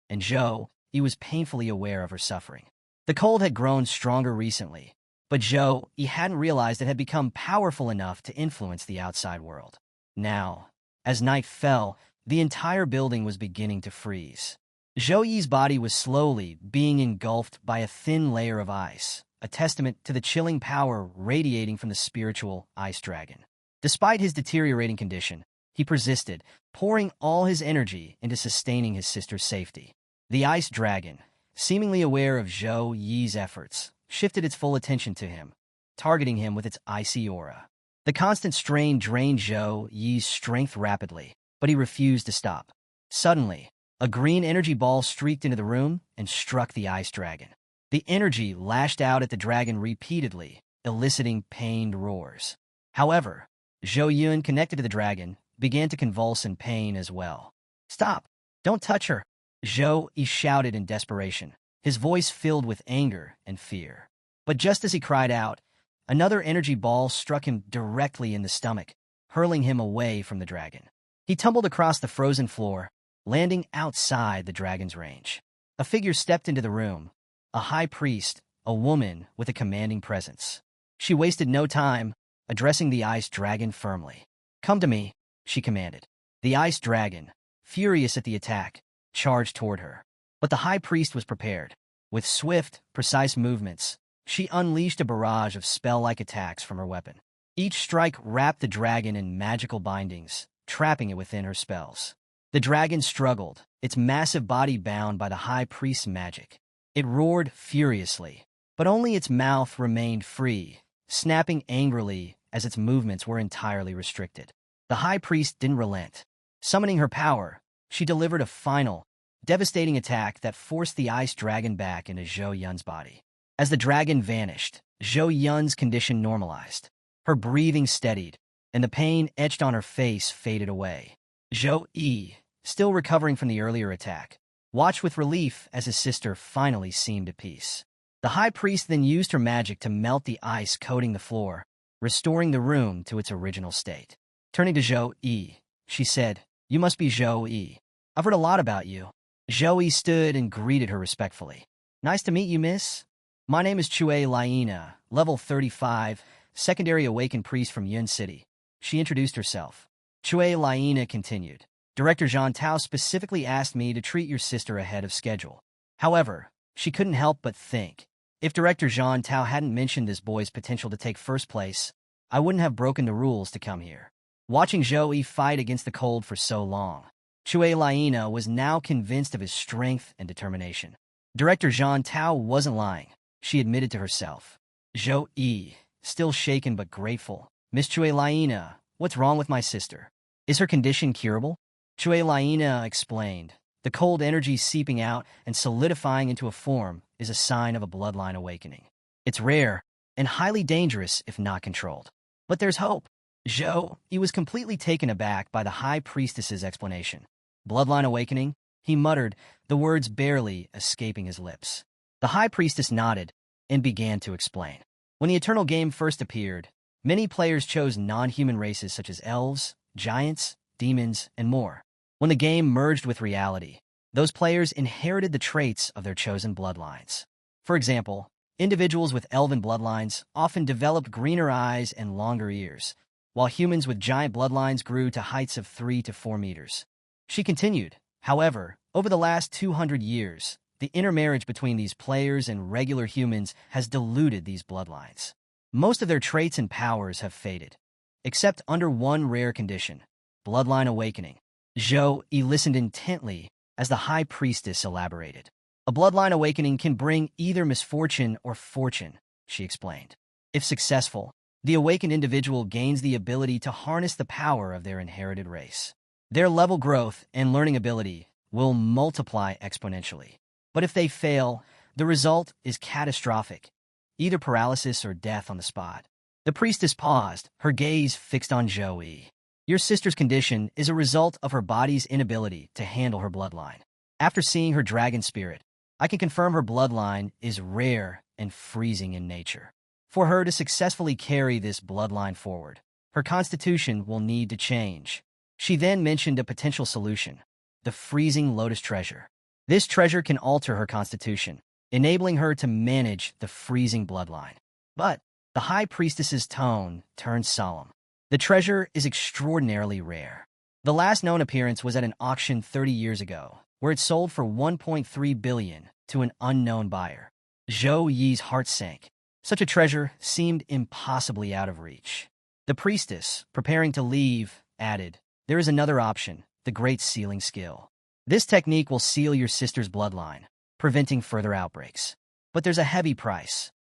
and Zhou Yi was painfully aware of her suffering. The cold had grown stronger recently, but Zhou Yi hadn't realized it had become powerful enough to influence the outside world. Now, as night fell, the entire building was beginning to freeze. Zhou Yi's body was slowly being engulfed by a thin layer of ice, a testament to the chilling power radiating from the spiritual ice dragon. Despite his deteriorating condition, he persisted, pouring all his energy into sustaining his sister's safety. The ice dragon, seemingly aware of Zhou Yi's efforts, shifted its full attention to him, targeting him with its icy aura. The constant strain drained Zhou Yi's strength rapidly, but he refused to stop. Suddenly, a green energy ball streaked into the room and struck the ice dragon. The energy lashed out at the dragon repeatedly, eliciting pained roars. However, Zhou Yun, connected to the dragon, began to convulse in pain as well. Stop! Don't touch her! Zhou Yi shouted in desperation, his voice filled with anger and fear. But just as he cried out, another energy ball struck him directly in the stomach, hurling him away from the dragon. He tumbled across the frozen floor, landing outside the dragon's range. A figure stepped into the room, a high priest, a woman with a commanding presence. She wasted no time, addressing the ice dragon firmly. Come to me, she commanded. The ice dragon, furious at the attack, charged toward her. But the high priest was prepared. With swift, precise movements, she unleashed a barrage of spell-like attacks from her weapon. Each strike wrapped the dragon in magical bindings, trapping it within her spells. The dragon struggled, its massive body bound by the high priest's magic. It roared furiously, but only its mouth remained free, snapping angrily as its movements were entirely restricted. The high priest didn't relent. Summoning her power, she delivered a final, devastating attack that forced the ice dragon back into Zhou Yun's body. As the dragon vanished, Zhou Yun's condition normalized. Her breathing steadied, and the pain etched on her face faded away. Zhou Yi, still recovering from the earlier attack, watched with relief as his sister finally seemed at peace. The high priest then used her magic to melt the ice coating the floor, restoring the room to its original state. Turning to Zhou Yi, she said, "You must be Zhou Yi. I've heard a lot about you." Zhou Yi stood and greeted her respectfully. "Nice to meet you, miss. My name is Chue Liena, level 35, secondary awakened priest from Yun City." She introduced herself. Chue Liena continued, "Director Zhang Tao specifically asked me to treat your sister ahead of schedule." However, she couldn't help but think, if Director Zhang Tao hadn't mentioned this boy's potential to take first place, I wouldn't have broken the rules to come here. Watching Zhou Yi fight against the cold for so long, Chue Liena was now convinced of his strength and determination. Director Zhang Tao wasn't lying. She admitted to herself. Zhou Yi, still shaken but grateful. "Miss Chue Liena, what's wrong with my sister? Is her condition curable?" Chue Liena explained. "The cold energy seeping out and solidifying into a form is a sign of a bloodline awakening. It's rare and highly dangerous if not controlled. But there's hope." Zhou Yi was completely taken aback by the high priestess's explanation. "Bloodline awakening?" he muttered, the words barely escaping his lips. The high priestess nodded and began to explain. When the Eternal Game first appeared, many players chose non-human races such as elves, giants, demons, and more. When the game merged with reality, those players inherited the traits of their chosen bloodlines. For example, individuals with elven bloodlines often developed greener eyes and longer ears, while humans with giant bloodlines grew to heights of 3 to 4 meters. She continued, "However, over the last 200 years, the intermarriage between these players and regular humans has diluted these bloodlines. Most of their traits and powers have faded, except under one rare condition: bloodline awakening." Zhou Yi listened intently as the high priestess elaborated. "A bloodline awakening can bring either misfortune or fortune," she explained. "If successful, the awakened individual gains the ability to harness the power of their inherited race. Their level growth and learning ability will multiply exponentially. But if they fail, the result is catastrophic, either paralysis or death on the spot." The priestess paused, her gaze fixed on Zhou Yi. "Your sister's condition is a result of her body's inability to handle her bloodline. After seeing her dragon spirit, I can confirm her bloodline is rare and freezing in nature. For her to successfully carry this bloodline forward, her constitution will need to change." She then mentioned a potential solution: the freezing lotus treasure. This treasure can alter her constitution, enabling her to manage the freezing bloodline. But the high priestess's tone turned solemn. "The treasure is extraordinarily rare. The last known appearance was at an auction 30 years ago, where it sold for 1.3 billion to an unknown buyer." Zhou Yi's heart sank. Such a treasure seemed impossibly out of reach. The priestess, preparing to leave, added, "There is another option, the Great Sealing Skill. This technique will seal your sister's bloodline, preventing further outbreaks. But there's a heavy price.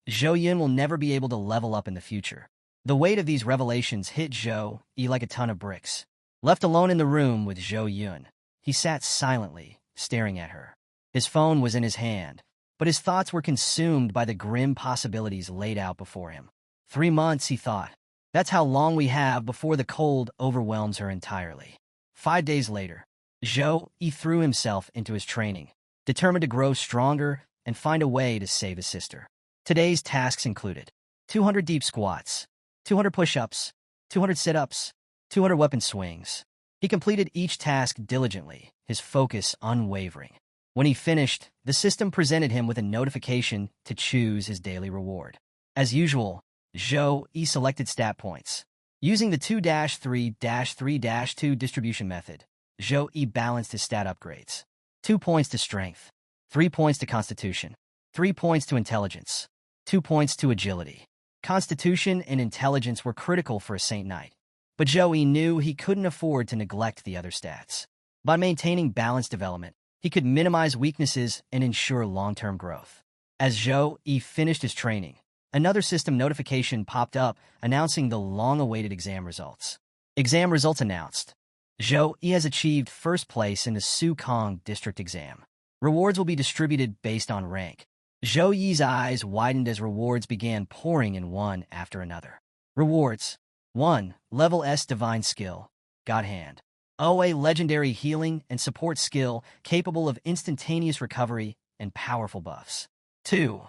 Zhou Yun will never be able to level up in the future." The weight of these revelations hit Zhou Yi like a ton of bricks. Left alone in the room with Zhou Yun, he sat silently, staring at her. His phone was in his hand, but his thoughts were consumed by the grim possibilities laid out before him. 3 months, he thought. That's how long we have before the cold overwhelms her entirely. 5 days later, Zhou Yi threw himself into his training, determined to grow stronger and find a way to save his sister. Today's tasks included 200 deep squats, 200 push-ups, 200 sit-ups, 200 weapon swings. He completed each task diligently, his focus unwavering. When he finished, the system presented him with a notification to choose his daily reward. As usual, Zhou Yi selected stat points. Using the 2-3-3-2 distribution method, Zhou Yi balanced his stat upgrades. 2 points to strength, 3 points to constitution, 3 points to intelligence, 2 points to agility. Constitution and intelligence were critical for a Saint Knight, but Zhou Yi knew he couldn't afford to neglect the other stats. By maintaining balanced development, he could minimize weaknesses and ensure long-term growth. As Zhou Yi finished his training, another system notification popped up announcing the long-awaited exam results. Exam results announced. Zhou Yi has achieved first place in the Su-Kong district exam. Rewards will be distributed based on rank. Zhou Yi's eyes widened as rewards began pouring in one after another. Rewards: 1. Level S Divine Skill, God Hand. OA Legendary Healing and Support Skill capable of instantaneous recovery and powerful buffs. 2.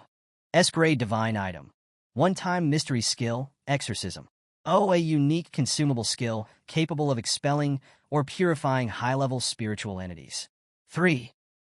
S-grade divine item. One-time mystery skill, exorcism. O, a unique consumable skill capable of expelling or purifying high-level spiritual entities. 3.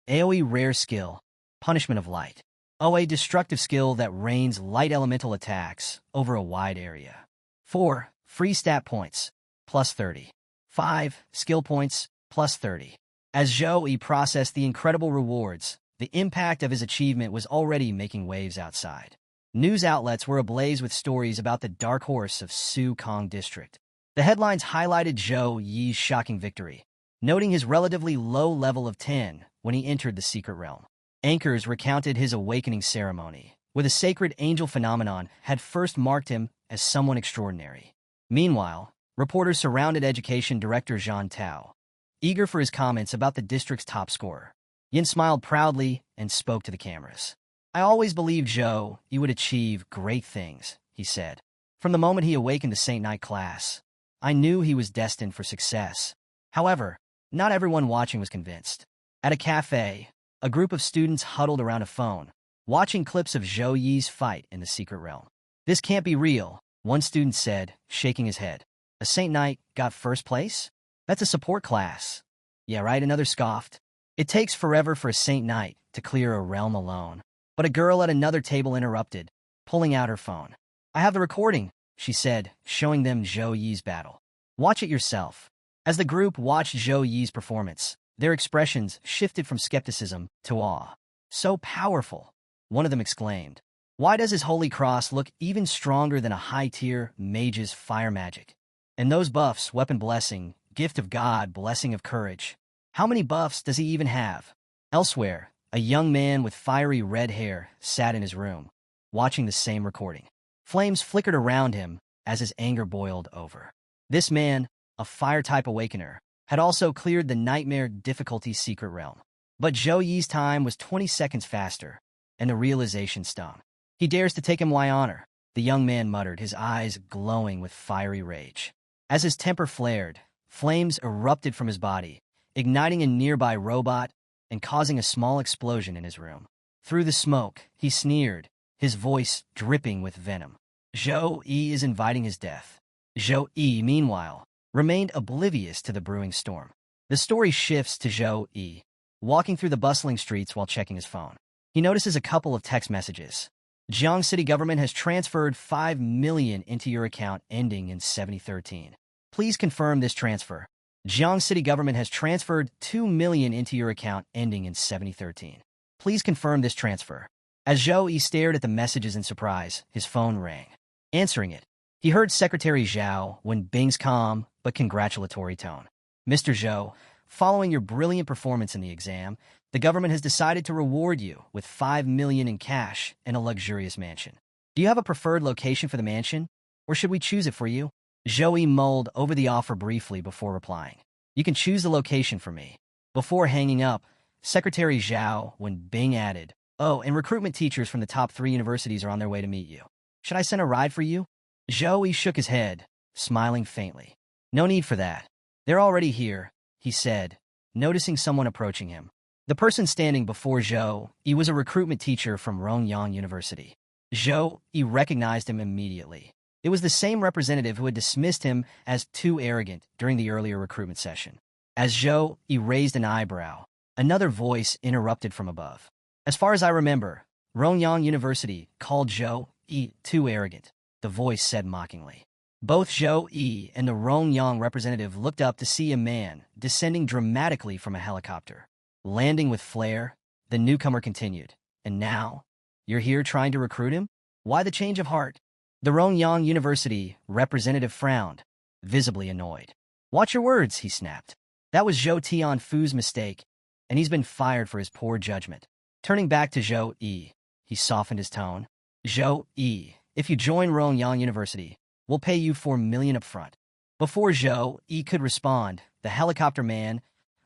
AoE rare skill, punishment of light. O, a destructive skill that rains light elemental attacks over a wide area. 4. Free stat points, plus 30. 5. Skill points, plus 30. As Zhou processed the incredible rewards, the impact of his achievement was already making waves outside. News outlets were ablaze with stories about the dark horse of Su Kong District. The headlines highlighted Zhou Yi's shocking victory, noting his relatively low level of 10 when he entered the secret realm. Anchors recounted his awakening ceremony, where the sacred angel phenomenon had first marked him as someone extraordinary. Meanwhile, reporters surrounded Education Director Zhang Tao, eager for his comments about the district's top scorer. Yin smiled proudly and spoke to the cameras. I always believed Zhou Yi would achieve great things, he said. From the moment he awakened to Saint Knight class, I knew he was destined for success. However, not everyone watching was convinced. At a cafe, a group of students huddled around a phone, watching clips of Zhou Yi's fight in the secret realm. This can't be real, one student said, shaking his head. A Saint Knight got first place? That's a support class. Yeah, right, another scoffed. It takes forever for a Saint Knight to clear a realm alone. But a girl at another table interrupted, pulling out her phone. I have the recording, she said, showing them Zhou Yi's battle. Watch it yourself. As the group watched Zhou Yi's performance, their expressions shifted from skepticism to awe. So powerful, one of them exclaimed. Why does his holy cross look even stronger than a high-tier mage's fire magic? And those buffs, weapon blessing, gift of God, blessing of courage. How many buffs does he even have? Elsewhere, a young man with fiery red hair sat in his room, watching the same recording. Flames flickered around him as his anger boiled over. This man, a fire-type awakener, had also cleared the nightmare difficulty secret realm. But Zhou Yi's time was 20 seconds faster, and the realization stung. He dares to take him my honor, the young man muttered, his eyes glowing with fiery rage. As his temper flared, flames erupted from his body, igniting a nearby robot and causing a small explosion in his room. Through the smoke, he sneered, his voice dripping with venom. Zhou Yi is inviting his death. Zhou Yi, meanwhile, remained oblivious to the brewing storm. The story shifts to Zhou Yi, walking through the bustling streets while checking his phone. He notices a couple of text messages. Jiang City government has transferred 5 million into your account ending in 7013. Please confirm this transfer. Jiang City government has transferred 2 million into your account ending in 7013. Please confirm this transfer. As Zhou Yi stared at the messages in surprise, his phone rang. Answering it, he heard Secretary Zhao Wenbing's calm but congratulatory tone. Mr. Zhou, following your brilliant performance in the exam, the government has decided to reward you with 5 million in cash and a luxurious mansion. Do you have a preferred location for the mansion, or should we choose it for you? Zhou Yi mulled over the offer briefly before replying. You can choose the location for me. Before hanging up, Secretary Zhao Wenbing added, Oh, and recruitment teachers from the top 3 universities are on their way to meet you. Should I send a ride for you? Zhou Yi shook his head, smiling faintly. No need for that. They're already here, he said, noticing someone approaching him. The person standing before Zhou Yi was a recruitment teacher from Rongyang University. Zhou Yi recognized him immediately. It was the same representative who had dismissed him as too arrogant during the earlier recruitment session. As Zhou Yi raised an eyebrow, another voice interrupted from above. As far as I remember, Rongyang University called Zhou Yi too arrogant, the voice said mockingly. Both Zhou Yi and the Rongyang representative looked up to see a man descending dramatically from a helicopter. Landing with flair, the newcomer continued. And now, you're here trying to recruit him? Why the change of heart? The Rongyang University representative frowned, visibly annoyed. Watch your words, he snapped. That was Zhou Tianfu's mistake, and he's been fired for his poor judgment. Turning back to Zhou Yi, he softened his tone. Zhou Yi, if you join Rongyang University, we'll pay you 4 million up front. Before Zhou Yi could respond, the helicopter man,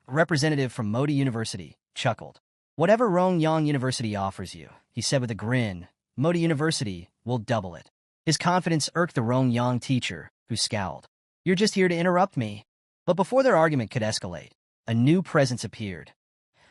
representative from Modi University, chuckled. Whatever Rongyang University offers you, he said with a grin, Modi University will double it. His confidence irked the Rongyang teacher, who scowled. You're just here to interrupt me. But before their argument could escalate, a new presence appeared.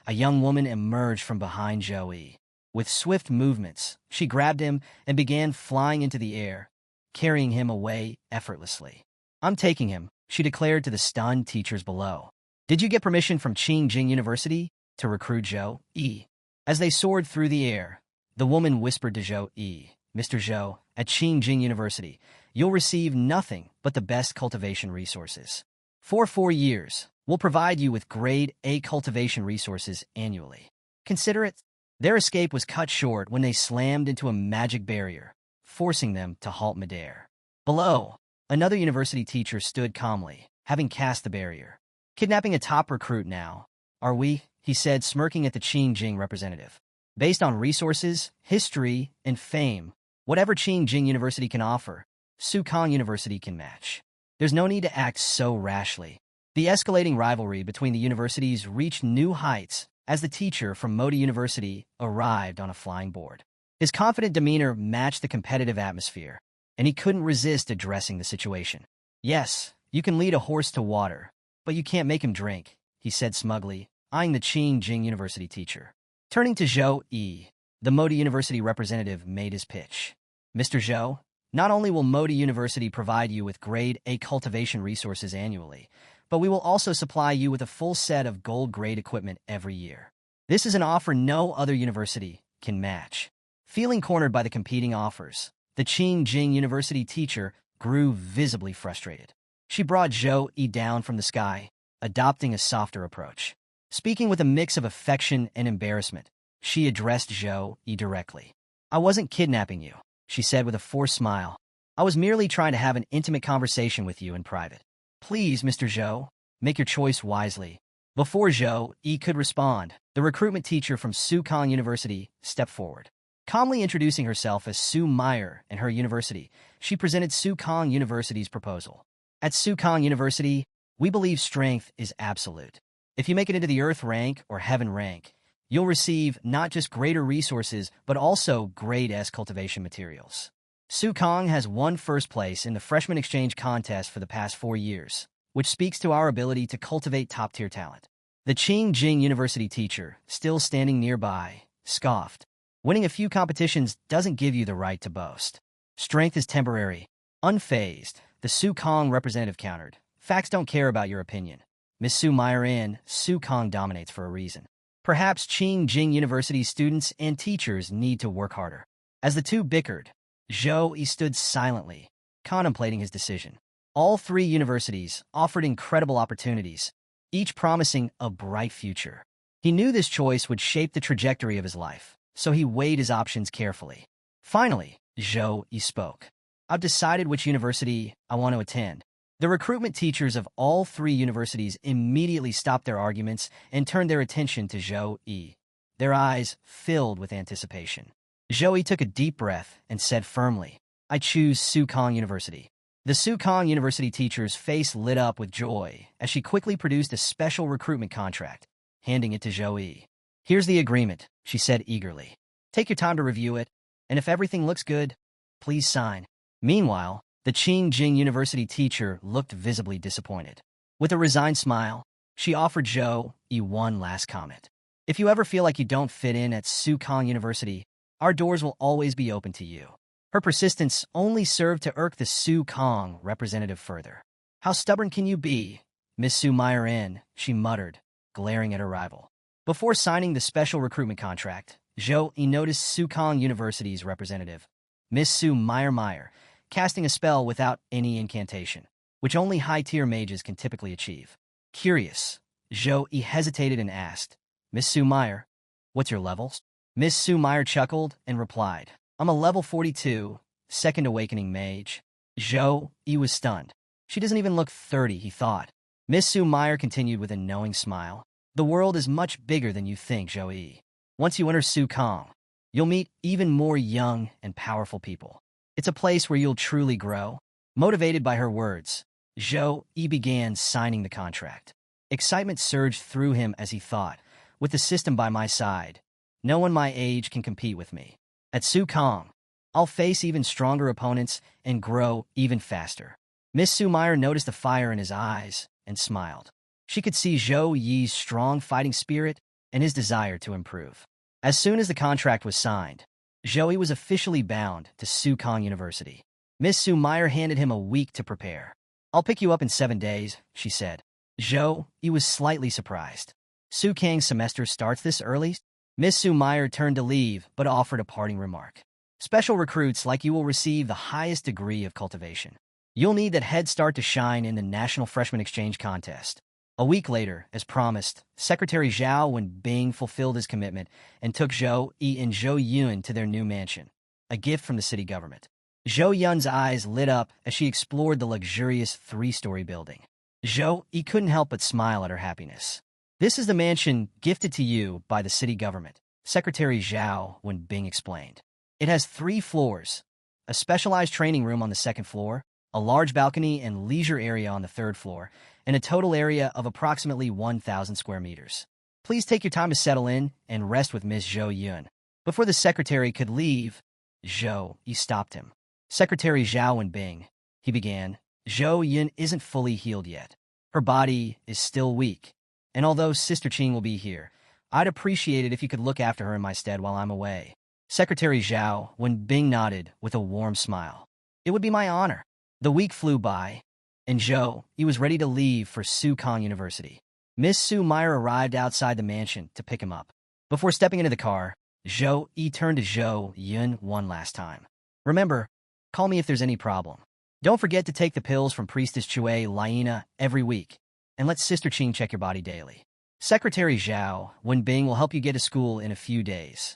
A young woman emerged from behind Zhou Yi. With swift movements, she grabbed him and began flying into the air, carrying him away effortlessly. "I'm taking him," she declared to the stunned teachers below. "Did you get permission from Qingjing University to recruit Zhou Yi?" As they soared through the air, the woman whispered to Zhou Yi, "Mr. Zhou, at Qingjing University, you'll receive nothing but the best cultivation resources. For 4 years, we'll provide you with grade A cultivation resources annually. Consider it." Their escape was cut short when they slammed into a magic barrier, forcing them to halt midair. Below, another university teacher stood calmly, having cast the barrier. "Kidnapping a top recruit now, are we?" he said, smirking at the Qingjing representative. "Based on resources, history, and fame, whatever Qingjing University can offer, Sukong University can match. There's no need to act so rashly." The escalating rivalry between the universities reached new heights as the teacher from Modi University arrived on a flying board. His confident demeanor matched the competitive atmosphere, and he couldn't resist addressing the situation. "Yes, you can lead a horse to water, but you can't make him drink," he said smugly, eyeing the Qingjing University teacher. Turning to Zhou Yi, the Modi University representative made his pitch. "Mr. Zhou, not only will Modi University provide you with grade A cultivation resources annually, but we will also supply you with a full set of gold-grade equipment every year. This is an offer no other university can match." Feeling cornered by the competing offers, the Qingjing University teacher grew visibly frustrated. She brought Zhou Yi down from the sky, adopting a softer approach. Speaking with a mix of affection and embarrassment, she addressed Zhou Yi directly. "I wasn't kidnapping you," she said with a forced smile. "I was merely trying to have an intimate conversation with you in private. Please, Mr. Zhou, make your choice wisely." Before Zhou Yi could respond, the recruitment teacher from Sukong University stepped forward. Calmly introducing herself as Su Meyer and her university, she presented Sukong University's proposal. "At Sukong University, we believe strength is absolute. If you make it into the Earth rank or Heaven rank, you'll receive not just greater resources, but also grade S cultivation materials. Sukong has won first place in the freshman exchange contest for the past 4 years, which speaks to our ability to cultivate top-tier talent." The Qingjing University teacher, still standing nearby, scoffed. "Winning a few competitions doesn't give you the right to boast. Strength is temporary." Unfazed, the Sukong representative countered, "Facts don't care about your opinion. Miss Su Meyer in Sukong dominates for a reason. Perhaps Qingjing University students and teachers need to work harder." As the two bickered, Zhou Yi stood silently, contemplating his decision. All 3 universities offered incredible opportunities, each promising a bright future. He knew this choice would shape the trajectory of his life, so he weighed his options carefully. Finally, Zhou Yi spoke. "I've decided which university I want to attend." The recruitment teachers of all 3 universities immediately stopped their arguments and turned their attention to Zhou Yi, their eyes filled with anticipation. Zhou Yi took a deep breath and said firmly, "I choose Sukong University." The Sukong University teacher's face lit up with joy as she quickly produced a special recruitment contract, handing it to Zhou Yi. "Here's the agreement," she said eagerly. "Take your time to review it, and if everything looks good, please sign." Meanwhile, the Qingjing University teacher looked visibly disappointed. With a resigned smile, she offered Zhou Yi one last comment. "If you ever feel like you don't fit in at Sukong University, our doors will always be open to you." Her persistence only served to irk the Sukong representative further. "How stubborn can you be, Miss Su Meyer in?" she muttered, glaring at her rival. Before signing the special recruitment contract, Zhou Yi noticed Sukong University's representative, Miss Su Meyer, casting a spell without any incantation, which only high-tier mages can typically achieve. Curious, Zhou Yi hesitated and asked, "Miss Su Meyer, what's your levels?" Miss Su Meyer chuckled and replied, "I'm a level 42, second awakening mage." Zhou Yi was stunned. "She doesn't even look 30, he thought. Miss Su Meyer continued with a knowing smile. "The world is much bigger than you think, Zhou Yi. Once you enter Sukong, you'll meet even more young and powerful people. It's a place where you'll truly grow." Motivated by her words, Zhou Yi began signing the contract. Excitement surged through him as he thought, "With the system by my side, no one my age can compete with me. At Sukong, I'll face even stronger opponents and grow even faster." Miss Su Meyer noticed the fire in his eyes and smiled. She could see Zhou Yi's strong fighting spirit and his desire to improve. As soon as the contract was signed, Zoe was officially bound to Sukong University. Miss Su Meyer handed him a week to prepare. "I'll pick you up in 7 days," she said. Zoe was slightly surprised. "Su Kang's semester starts this early?" Miss Su Meyer turned to leave, but offered a parting remark. "Special recruits like you will receive the highest degree of cultivation. You'll need that head start to shine in the National Freshman Exchange Contest." A week later, as promised, Secretary Zhao Wenbing fulfilled his commitment and took Zhou Yi and Zhou Yun to their new mansion, a gift from the city government. Zhou Yun's eyes lit up as she explored the luxurious 3-story building. Zhou Yi couldn't help but smile at her happiness. "This is the mansion gifted to you by the city government," Secretary Zhao Wenbing explained. "It has 3 floors, a specialized training room on the 2nd floor, a large balcony and leisure area on the 3rd floor, and a total area of approximately 1,000 square meters. Please take your time to settle in and rest with Ms. Zhou Yun." Before the secretary could leave, Zhou Yi stopped him. "Secretary Zhao Wenbing," he began, "Zhou Yun isn't fully healed yet. Her body is still weak, and although Sister Qing will be here, I'd appreciate it if you could look after her in my stead while I'm away." Secretary Zhao Wenbing nodded with a warm smile. "It would be my honor." The week flew by, and Zhou Yi was ready to leave for Sukong University. Miss Su Meyer arrived outside the mansion to pick him up. Before stepping into the car, Zhou Yi turned to Zhou Yun one last time. "Remember, call me if there's any problem. Don't forget to take the pills from Priestess Chue Liena every week, and let Sister Qing check your body daily. Secretary Zhao Wenbing will help you get to school in a few days."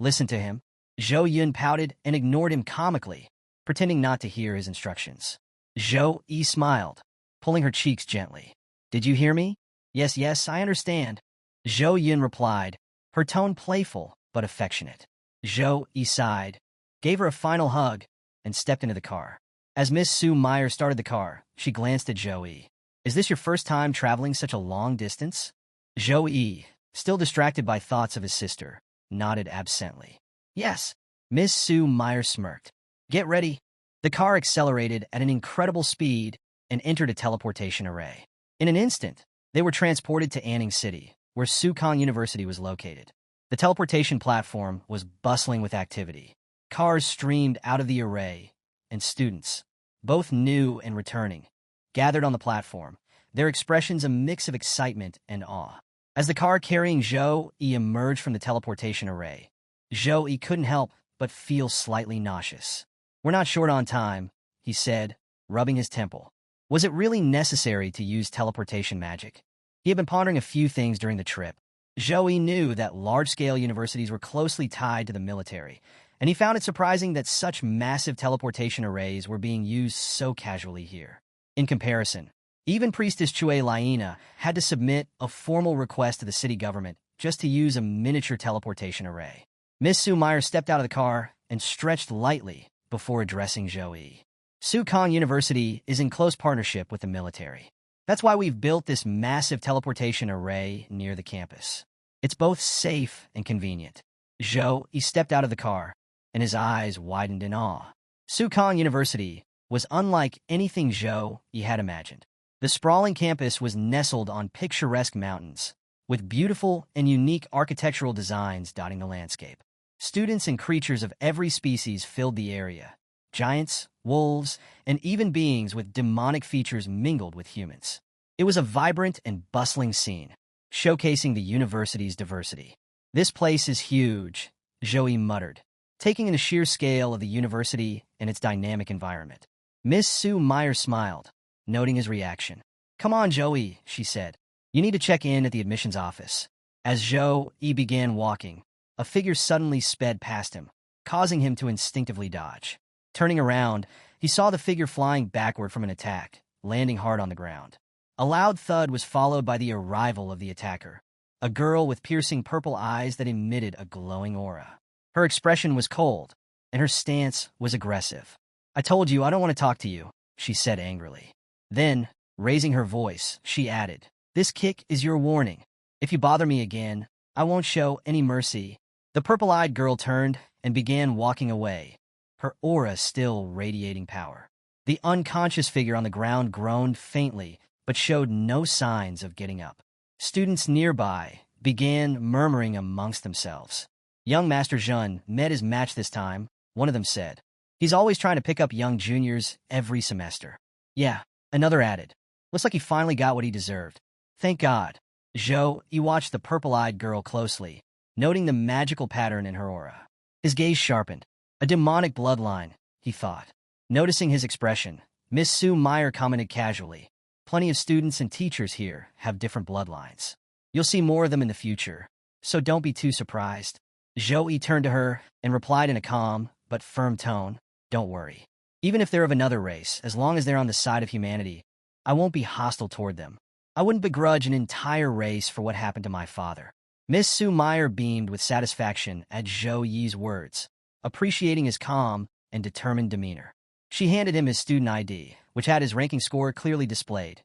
"Listen to him." Zhou Yun pouted and ignored him comically, pretending not to hear his instructions. Zhou Yi smiled, pulling her cheeks gently. "Did you hear me?" Yes, I understand." Zhou Yun replied, her tone playful but affectionate. Zhou Yi sighed, gave her a final hug, and stepped into the car. As Miss Su Meyer started the car, she glanced at Zhou Yi. "Is this your first time traveling such a long distance?" Zhou Yi, still distracted by thoughts of his sister, nodded absently. "Yes." Miss Su Meyer smirked. "Get ready." The car accelerated at an incredible speed and entered a teleportation array. In an instant, they were transported to Anning City, where Sukong University was located. The teleportation platform was bustling with activity. Cars streamed out of the array, and students, both new and returning, gathered on the platform, their expressions a mix of excitement and awe. As the car carrying Zhou Yi emerged from the teleportation array, Zhou Yi couldn't help but feel slightly nauseous. "We're not short on time," he said, rubbing his temple. Was it really necessary to use teleportation magic? He had been pondering a few things during the trip. Zhou Yi knew that large-scale universities were closely tied to the military, and he found it surprising that such massive teleportation arrays were being used so casually here. In comparison, even Priestess Chue Liena had to submit a formal request to the city government just to use a miniature teleportation array. Miss Su Meyer stepped out of the car and stretched lightly before addressing Zhou Yi. "Sukong University is in close partnership with the military. That's why we've built this massive teleportation array near the campus. It's both safe and convenient." Zhou Yi stepped out of the car, and his eyes widened in awe. Sukong University was unlike anything Zhou Yi had imagined. The sprawling campus was nestled on picturesque mountains, with beautiful and unique architectural designs dotting the landscape. Students and creatures of every species filled the area. Giants, wolves, and even beings with demonic features mingled with humans. It was a vibrant and bustling scene, showcasing the university's diversity. "This place is huge," Zhou Yi muttered, taking in the sheer scale of the university and its dynamic environment. Miss Su Meyer smiled, noting his reaction. "Come on, Zhou Yi," she said. "You need to check in at the admissions office." As Zhou Yi began walking, a figure suddenly sped past him, causing him to instinctively dodge. Turning around, he saw the figure flying backward from an attack, landing hard on the ground. A loud thud was followed by the arrival of the attacker, a girl with piercing purple eyes that emitted a glowing aura. Her expression was cold, and her stance was aggressive. "I told you I don't want to talk to you," she said angrily. Then, raising her voice, she added, "This kick is your warning. If you bother me again, I won't show any mercy." The purple-eyed girl turned and began walking away, her aura still radiating power. The unconscious figure on the ground groaned faintly, but showed no signs of getting up. Students nearby began murmuring amongst themselves. Young Master Jun met his match this time, one of them said. He's always trying to pick up young juniors every semester. Yeah, another added. Looks like he finally got what he deserved. Thank God. Zhou, he watched the purple-eyed girl closely, noting the magical pattern in her aura. His gaze sharpened. A demonic bloodline, he thought. Noticing his expression, Miss Sue Meyer commented casually. Plenty of students and teachers here have different bloodlines. You'll see more of them in the future, so don't be too surprised. Zhou turned to her and replied in a calm but firm tone, don't worry. Even if they're of another race, as long as they're on the side of humanity, I won't be hostile toward them. I wouldn't begrudge an entire race for what happened to my father. Miss Sue Meyer beamed with satisfaction at Zhou Yi's words, appreciating his calm and determined demeanor. She handed him his student ID, which had his ranking score clearly displayed,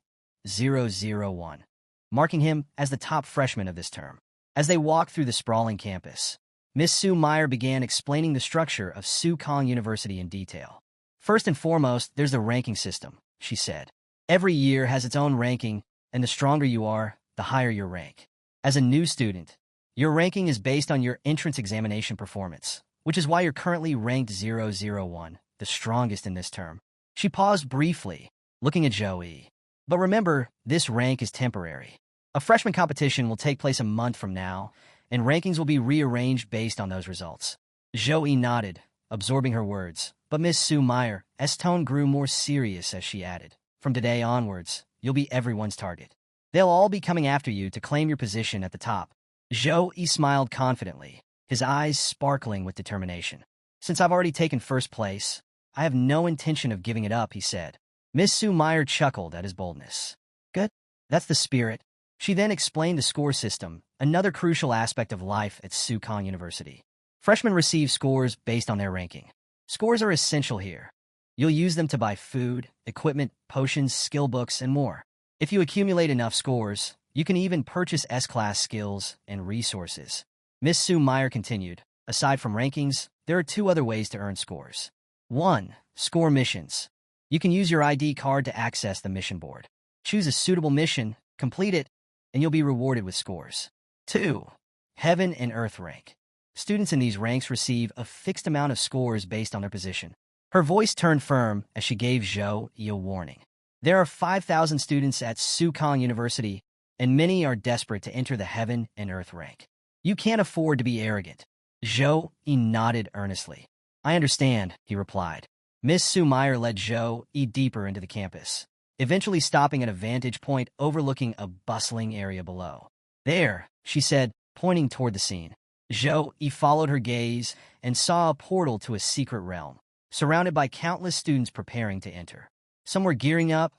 001, marking him as the top freshman of this term. As they walked through the sprawling campus, Miss Sue Meyer began explaining the structure of Sukong University in detail. First and foremost, there's the ranking system, she said. Every year has its own ranking, and the stronger you are, the higher your rank. As a new student, your ranking is based on your entrance examination performance, which is why you're currently ranked 001, the strongest in this term. She paused briefly, looking at Zhou. But remember, this rank is temporary. A freshman competition will take place a month from now, and rankings will be rearranged based on those results. Zhou nodded, absorbing her words, but Miss Sue Meyer's tone grew more serious as she added, from today onwards, you'll be everyone's target. They'll all be coming after you to claim your position at the top. Zhou smiled confidently, his eyes sparkling with determination. Since I've already taken first place, I have no intention of giving it up, he said. Miss Sue Meyer chuckled at his boldness. Good. That's the spirit. She then explained the score system, another crucial aspect of life at Sukong University. Freshmen receive scores based on their ranking. Scores are essential here. You'll use them to buy food, equipment, potions, skill books, and more. If you accumulate enough scores, you can even purchase S-class skills and resources. Miss Sue Meyer continued, aside from rankings, there are two other ways to earn scores. 1. Score missions. You can use your ID card to access the mission board. Choose a suitable mission, complete it, and you'll be rewarded with scores. 2. Heaven and Earth rank. Students in these ranks receive a fixed amount of scores based on their position. Her voice turned firm as she gave Zhou a warning. There are 5,000 students at Sukong University, and many are desperate to enter the Heaven and Earth rank. You can't afford to be arrogant. Zhou nodded earnestly. I understand, he replied. Miss Sue Meyer led Zhou deeper into the campus, eventually stopping at a vantage point overlooking a bustling area below. There, she said, pointing toward the scene. Zhou followed her gaze and saw a portal to a secret realm, surrounded by countless students preparing to enter. Some were gearing up,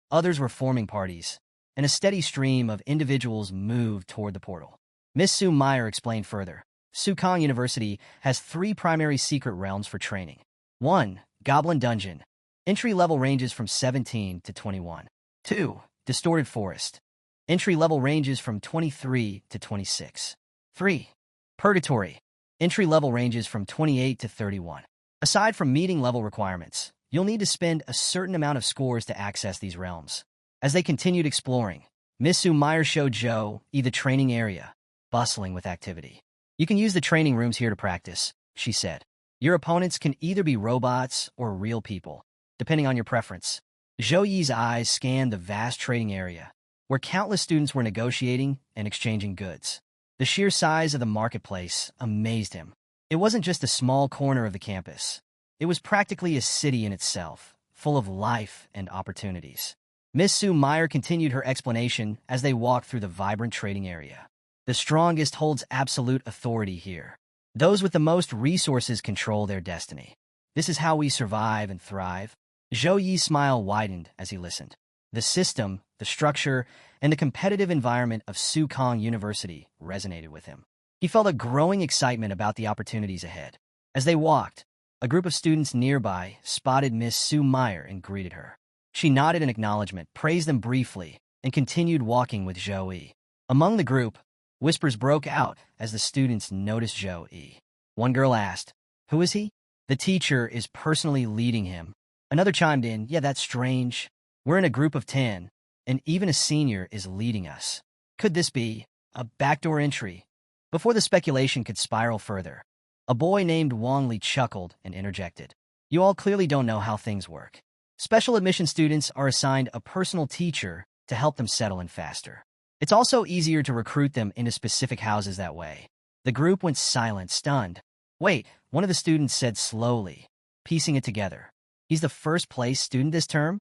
others were forming parties, and a steady stream of individuals moved toward the portal. Miss Sue Meyer explained further. Sukong University has 3 primary secret realms for training. 1. Goblin Dungeon. Entry level ranges from 17 to 21. 2. Distorted Forest. Entry level ranges from 23 to 26. 3. Purgatory. Entry level ranges from 28 to 31. Aside from meeting level requirements, you'll need to spend a certain amount of scores to access these realms. As they continued exploring, Miss Sue Meyer showed Zhou the training area, bustling with activity. You can use the training rooms here to practice, she said. Your opponents can either be robots or real people, depending on your preference. Zhou Yi's eyes scanned the vast trading area, where countless students were negotiating and exchanging goods. The sheer size of the marketplace amazed him. It wasn't just a small corner of the campus. It was practically a city in itself, full of life and opportunities. Miss Sue Meyer continued her explanation as they walked through the vibrant trading area. The strongest holds absolute authority here. Those with the most resources control their destiny. This is how we survive and thrive. Zhou Yi's smile widened as he listened. The system, the structure, and the competitive environment of Sukong University resonated with him. He felt a growing excitement about the opportunities ahead. As they walked, a group of students nearby spotted Miss Sue Meyer and greeted her. She nodded in acknowledgement, praised them briefly, and continued walking with Zhou Yi. Among the group, whispers broke out as the students noticed Zhou Yi. One girl asked, "Who is he?" "The teacher is personally leading him." Another chimed in, "Yeah, that's strange. We're in a group of 10, and even a senior is leading us. Could this be a backdoor entry?" Before the speculation could spiral further, a boy named Wang Li chuckled and interjected. You all clearly don't know how things work. Special admission students are assigned a personal teacher to help them settle in faster. It's also easier to recruit them into specific houses that way. The group went silent, stunned. Wait, one of the students said slowly, piecing it together. He's the first place student this term?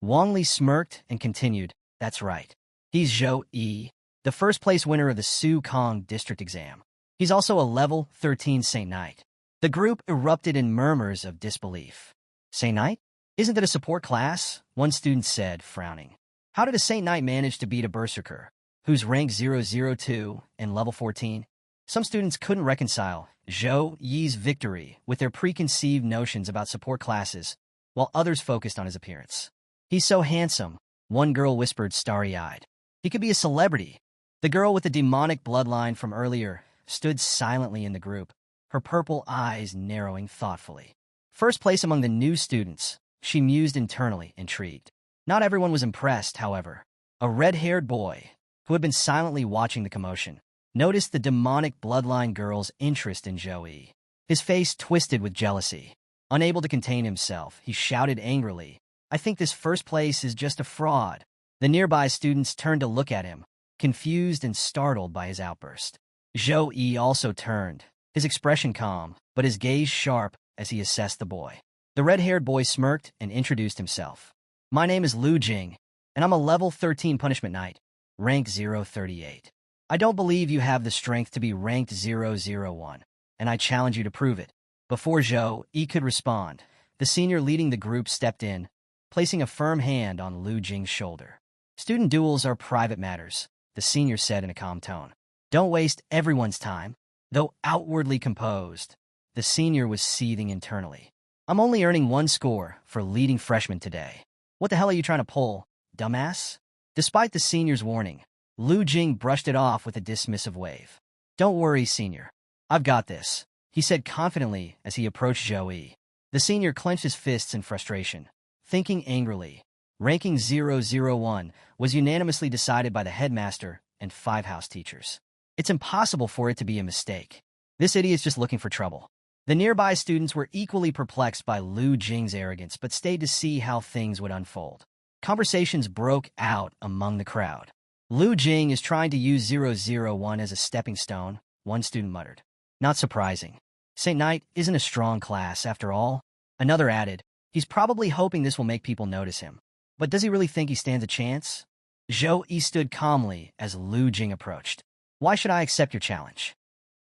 Wang Li smirked and continued, that's right. He's Zhou Yi, the first place winner of the Su Kong district exam. He's also a level 13 Saint Knight. The group erupted in murmurs of disbelief. Saint Knight? Isn't that a support class? One student said, frowning. How did a Saint Knight manage to beat a Berserker, who's rank 002 and level 14? Some students couldn't reconcile Zhou Yi's victory with their preconceived notions about support classes, while others focused on his appearance. He's so handsome, one girl whispered starry-eyed. He could be a celebrity. The girl with the demonic bloodline from earlier stood silently in the group, her purple eyes narrowing thoughtfully. First place among the new students, she mused internally, intrigued. Not everyone was impressed, however. A red-haired boy, who had been silently watching the commotion, noticed the demonic bloodline girl's interest in Joey. His face twisted with jealousy. Unable to contain himself, he shouted angrily, I think this first place is just a fraud. The nearby students turned to look at him, confused and startled by his outburst. Zhou Yi also turned, his expression calm, but his gaze sharp as he assessed the boy. The red-haired boy smirked and introduced himself. My name is Lu Jing, and I'm a level 13 punishment knight, rank 038. I don't believe you have the strength to be ranked 001, and I challenge you to prove it. Before Zhou Yi could respond, the senior leading the group stepped in, placing a firm hand on Lu Jing's shoulder. Student duels are private matters, the senior said in a calm tone. Don't waste everyone's time. Though outwardly composed, the senior was seething internally. I'm only earning 1 score for leading freshman today. What the hell are you trying to pull, dumbass? Despite the senior's warning, Lu Jing brushed it off with a dismissive wave. Don't worry, senior. I've got this, he said confidently as he approached Joey. The senior clenched his fists in frustration, thinking angrily. Ranking 001 was unanimously decided by the headmaster and 5 house teachers. It's impossible for it to be a mistake. This idiot's just looking for trouble. The nearby students were equally perplexed by Lu Jing's arrogance but stayed to see how things would unfold. Conversations broke out among the crowd. Lu Jing is trying to use 001 as a stepping stone, one student muttered. Not surprising. Saint Knight isn't a strong class, after all. Another added, he's probably hoping this will make people notice him. But does he really think he stands a chance? Zhou Yi stood calmly as Lu Jing approached. Why should I accept your challenge?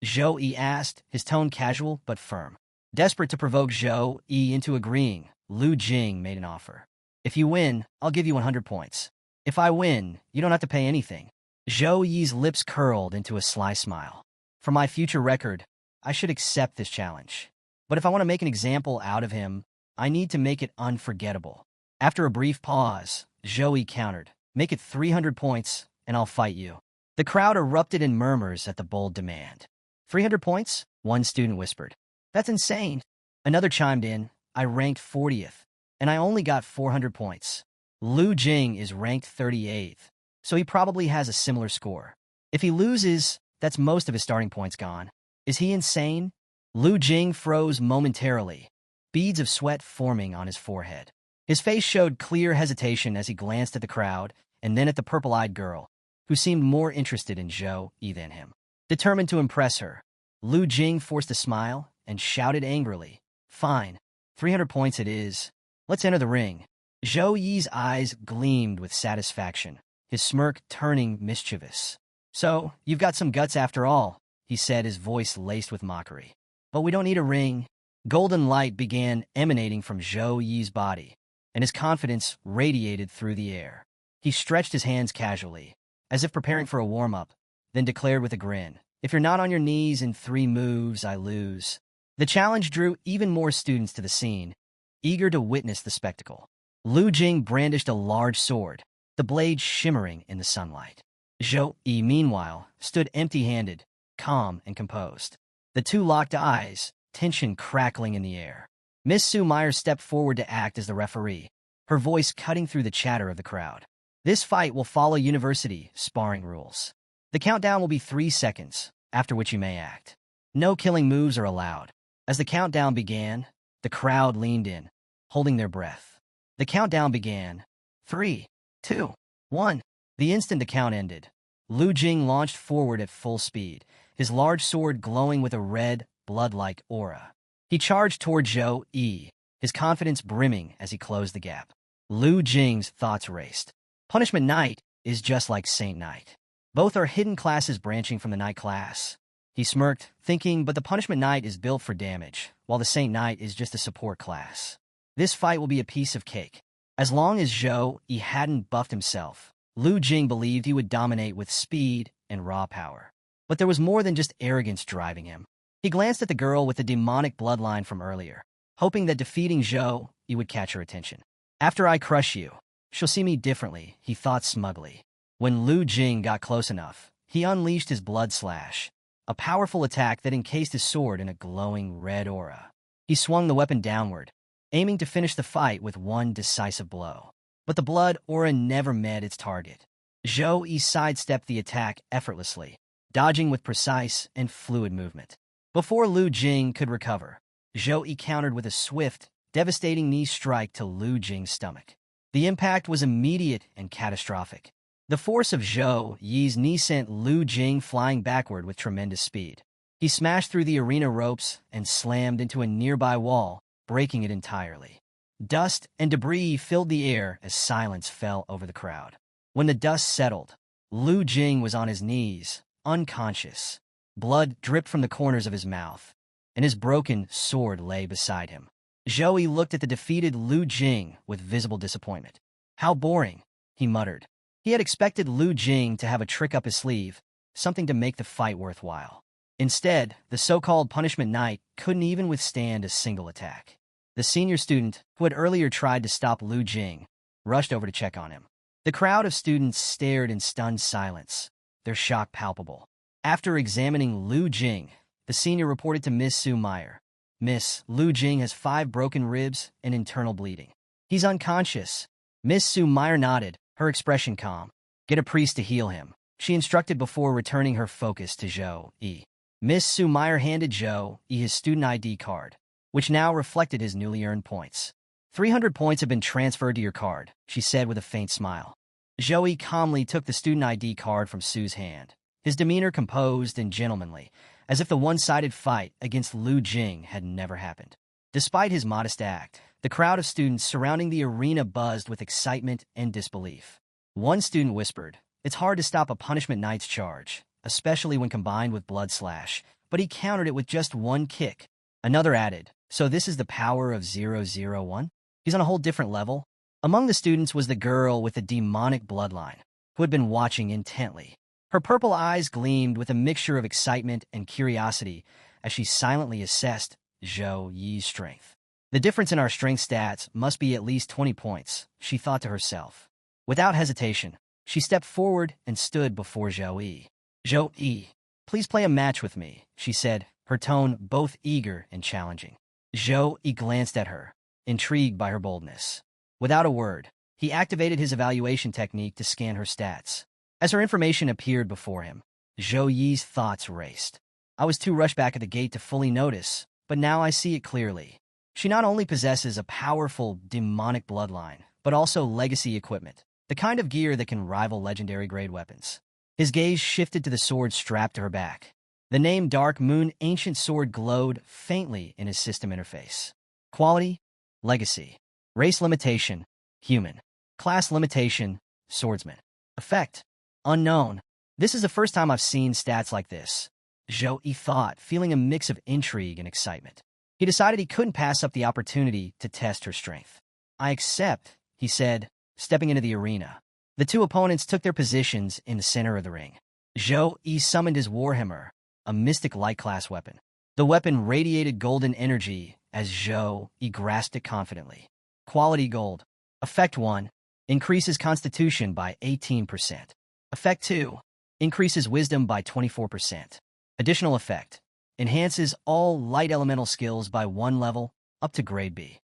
Zhou Yi asked, his tone casual but firm. Desperate to provoke Zhou Yi into agreeing, Lu Jing made an offer. If you win, I'll give you 100 points. If I win, you don't have to pay anything. Zhou Yi's lips curled into a sly smile. For my future record, I should accept this challenge. But if I want to make an example out of him, I need to make it unforgettable. After a brief pause, Zhou Yi countered, make it 300 points, and I'll fight you. The crowd erupted in murmurs at the bold demand. 300 points? One student whispered. That's insane. Another chimed in, I ranked 40th, and I only got 400 points. Lu Jing is ranked 38th, so he probably has a similar score. If he loses, that's most of his starting points gone. Is he insane? Lu Jing froze momentarily, beads of sweat forming on his forehead. His face showed clear hesitation as he glanced at the crowd and then at the purple-eyed girl, who seemed more interested in Zhou Yi than him. Determined to impress her, Lu Jing forced a smile and shouted angrily, Fine, 300 points it is. Let's enter the ring. Zhou Yi's eyes gleamed with satisfaction, his smirk turning mischievous. So, you've got some guts after all, he said, his voice laced with mockery. But we don't need a ring. Golden light began emanating from Zhou Yi's body, and his confidence radiated through the air. He stretched his hands casually, as if preparing for a warm-up, then declared with a grin, If you're not on your knees in 3 moves, I lose. The challenge drew even more students to the scene, eager to witness the spectacle. Lu Jing brandished a large sword, the blade shimmering in the sunlight. Zhou Yi, meanwhile, stood empty-handed, calm and composed. The two locked eyes, tension crackling in the air. Miss Sue Meyer stepped forward to act as the referee, her voice cutting through the chatter of the crowd. This fight will follow university sparring rules. The countdown will be 3 seconds, after which you may act. No killing moves are allowed. As the countdown began, the crowd leaned in, holding their breath. The countdown began. 3, 2, 1. The instant the count ended, Lu Jing launched forward at full speed, his large sword glowing with a red, blood-like aura. He charged toward Zhou Yi, his confidence brimming as he closed the gap. Lu Jing's thoughts raced. Punishment Knight is just like Saint Knight. Both are hidden classes branching from the Knight class. He smirked, thinking, but the Punishment Knight is built for damage, while the Saint Knight is just a support class. This fight will be a piece of cake. As long as Zhou Yi hadn't buffed himself, Lu Jing believed he would dominate with speed and raw power. But there was more than just arrogance driving him. He glanced at the girl with the demonic bloodline from earlier, hoping that defeating Zhou Yi would catch her attention. After I crush you, she'll see me differently, he thought smugly. When Lu Jing got close enough, he unleashed his blood slash, a powerful attack that encased his sword in a glowing red aura. He swung the weapon downward, aiming to finish the fight with one decisive blow. But the blood aura never met its target. Zhou Yi sidestepped the attack effortlessly, dodging with precise and fluid movement. Before Lu Jing could recover, Zhou Yi countered with a swift, devastating knee strike to Lu Jing's stomach. The impact was immediate and catastrophic. The force of Zhou Yi's knee sent Lu Jing flying backward with tremendous speed. He smashed through the arena ropes and slammed into a nearby wall, breaking it entirely. Dust and debris filled the air as silence fell over the crowd. When the dust settled, Lu Jing was on his knees, unconscious. Blood dripped from the corners of his mouth, and his broken sword lay beside him. Zhou Yi looked at the defeated Lu Jing with visible disappointment. How boring, he muttered. He had expected Lu Jing to have a trick up his sleeve, something to make the fight worthwhile. Instead, the so-called Punishment Knight couldn't even withstand a single attack. The senior student, who had earlier tried to stop Lu Jing, rushed over to check on him. The crowd of students stared in stunned silence, their shock palpable. After examining Lu Jing, the senior reported to Miss Su Meyer. Miss, Lu Jing has 5 broken ribs and internal bleeding. He's unconscious. Miss Su Meyer nodded, her expression calm. Get a priest to heal him, she instructed before returning her focus to Zhou Yi. Miss Su Meyer handed Zhou Yi his student ID card, which now reflected his newly earned points. 300 points have been transferred to your card, she said with a faint smile. Zhou Yi calmly took the student ID card from Su's hand, his demeanor composed and gentlemanly, as if the one-sided fight against Lu Jing had never happened. Despite his modest act, the crowd of students surrounding the arena buzzed with excitement and disbelief. One student whispered, "It's hard to stop a Punishment Knight's charge, especially when combined with Blood Slash, but he countered it with just one kick." Another added, "So this is the power of 001? He's on a whole different level?" Among the students was the girl with the demonic bloodline, who had been watching intently. Her purple eyes gleamed with a mixture of excitement and curiosity as she silently assessed Zhou Yi's strength. The difference in our strength stats must be at least 20 points, she thought to herself. Without hesitation, she stepped forward and stood before Zhou Yi. "Zhou Yi, please play a match with me," she said, her tone both eager and challenging. Zhou Yi glanced at her, intrigued by her boldness. Without a word, he activated his evaluation technique to scan her stats. As her information appeared before him, Zhou Yi's thoughts raced. I was too rushed back at the gate to fully notice, but now I see it clearly. She not only possesses a powerful, demonic bloodline, but also legacy equipment, the kind of gear that can rival legendary-grade weapons. His gaze shifted to the sword strapped to her back. The name Dark Moon Ancient Sword glowed faintly in his system interface. Quality, legacy. Race limitation, human. Class limitation, swordsman. Effect, unknown. This is the first time I've seen stats like this, Zhou Yi thought, feeling a mix of intrigue and excitement. He decided he couldn't pass up the opportunity to test her strength. I accept, he said, stepping into the arena. The two opponents took their positions in the center of the ring. Zhou Yi summoned his Warhammer, a mystic light-class weapon. The weapon radiated golden energy as Zhou Yi grasped it confidently. Quality gold. Effect 1. Increases Constitution by 18%. Effect 2. Increases Wisdom by 24%. Additional effect. Enhances all light elemental skills by 1 level, up to grade B.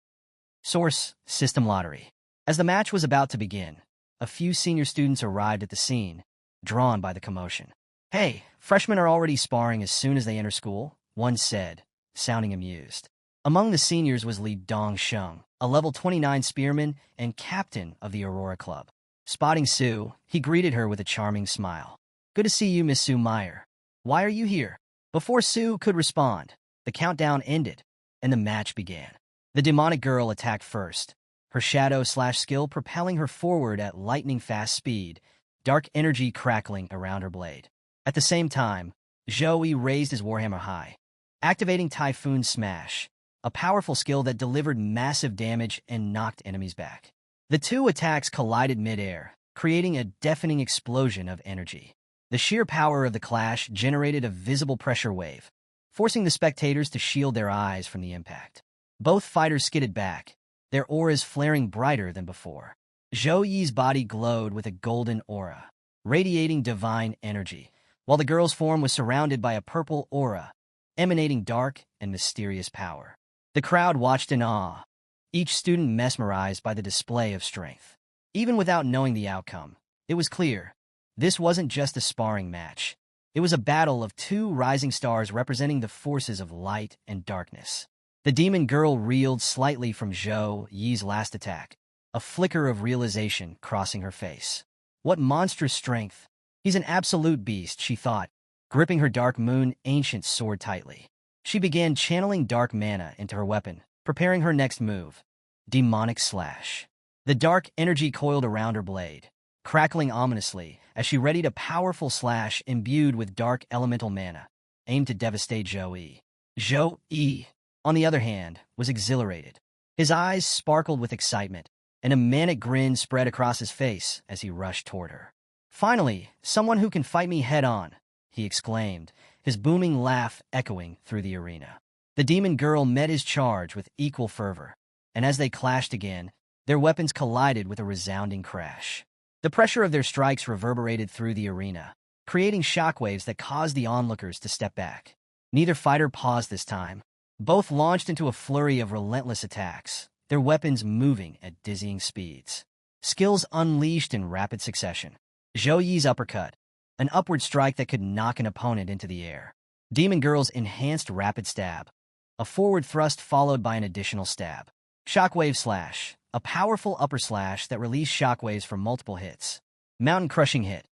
Source: System Lottery. As the match was about to begin, a few senior students arrived at the scene, drawn by the commotion. Hey, freshmen are already sparring as soon as they enter school, one said, sounding amused. Among the seniors was Li Dongsheng, a level 29 spearman and captain of the Aurora Club. Spotting Sue, he greeted her with a charming smile. Good to see you, Miss Sue Meyer. Why are you here? Before Sue could respond, the countdown ended, and the match began. The demonic girl attacked first, her shadow/skill propelling her forward at lightning-fast speed, dark energy crackling around her blade. At the same time, Zhou Yi raised his warhammer high, activating Typhoon Smash, a powerful skill that delivered massive damage and knocked enemies back. The two attacks collided mid-air, creating a deafening explosion of energy. The sheer power of the clash generated a visible pressure wave, forcing the spectators to shield their eyes from the impact. Both fighters skidded back, their auras flaring brighter than before. Zhou Yi's body glowed with a golden aura, radiating divine energy, while the girl's form was surrounded by a purple aura, emanating dark and mysterious power. The crowd watched in awe, each student mesmerized by the display of strength. Even without knowing the outcome, it was clear this wasn't just a sparring match. It was a battle of two rising stars representing the forces of light and darkness. The demon girl reeled slightly from Zhou Yi's last attack, a flicker of realization crossing her face. What monstrous strength! He's an absolute beast, she thought, gripping her Dark Moon ancient sword tightly. She began channeling dark mana into her weapon, preparing her next move, Demonic Slash. The dark energy coiled around her blade, crackling ominously as she readied a powerful slash imbued with dark elemental mana, aimed to devastate Zhou Yi. Zhou Yi, on the other hand, was exhilarated. His eyes sparkled with excitement, and a manic grin spread across his face as he rushed toward her. Finally, someone who can fight me head-on, he exclaimed, his booming laugh echoing through the arena. The demon girl met his charge with equal fervor, and as they clashed again, their weapons collided with a resounding crash. The pressure of their strikes reverberated through the arena, creating shockwaves that caused the onlookers to step back. Neither fighter paused this time. Both launched into a flurry of relentless attacks, their weapons moving at dizzying speeds. Skills unleashed in rapid succession. Zhou Yi's uppercut, an upward strike that could knock an opponent into the air. Demon Girl's enhanced rapid stab, a forward thrust followed by an additional stab. Shockwave Slash, a powerful upper slash that released shockwaves from multiple hits. Mountain Crushing Hit,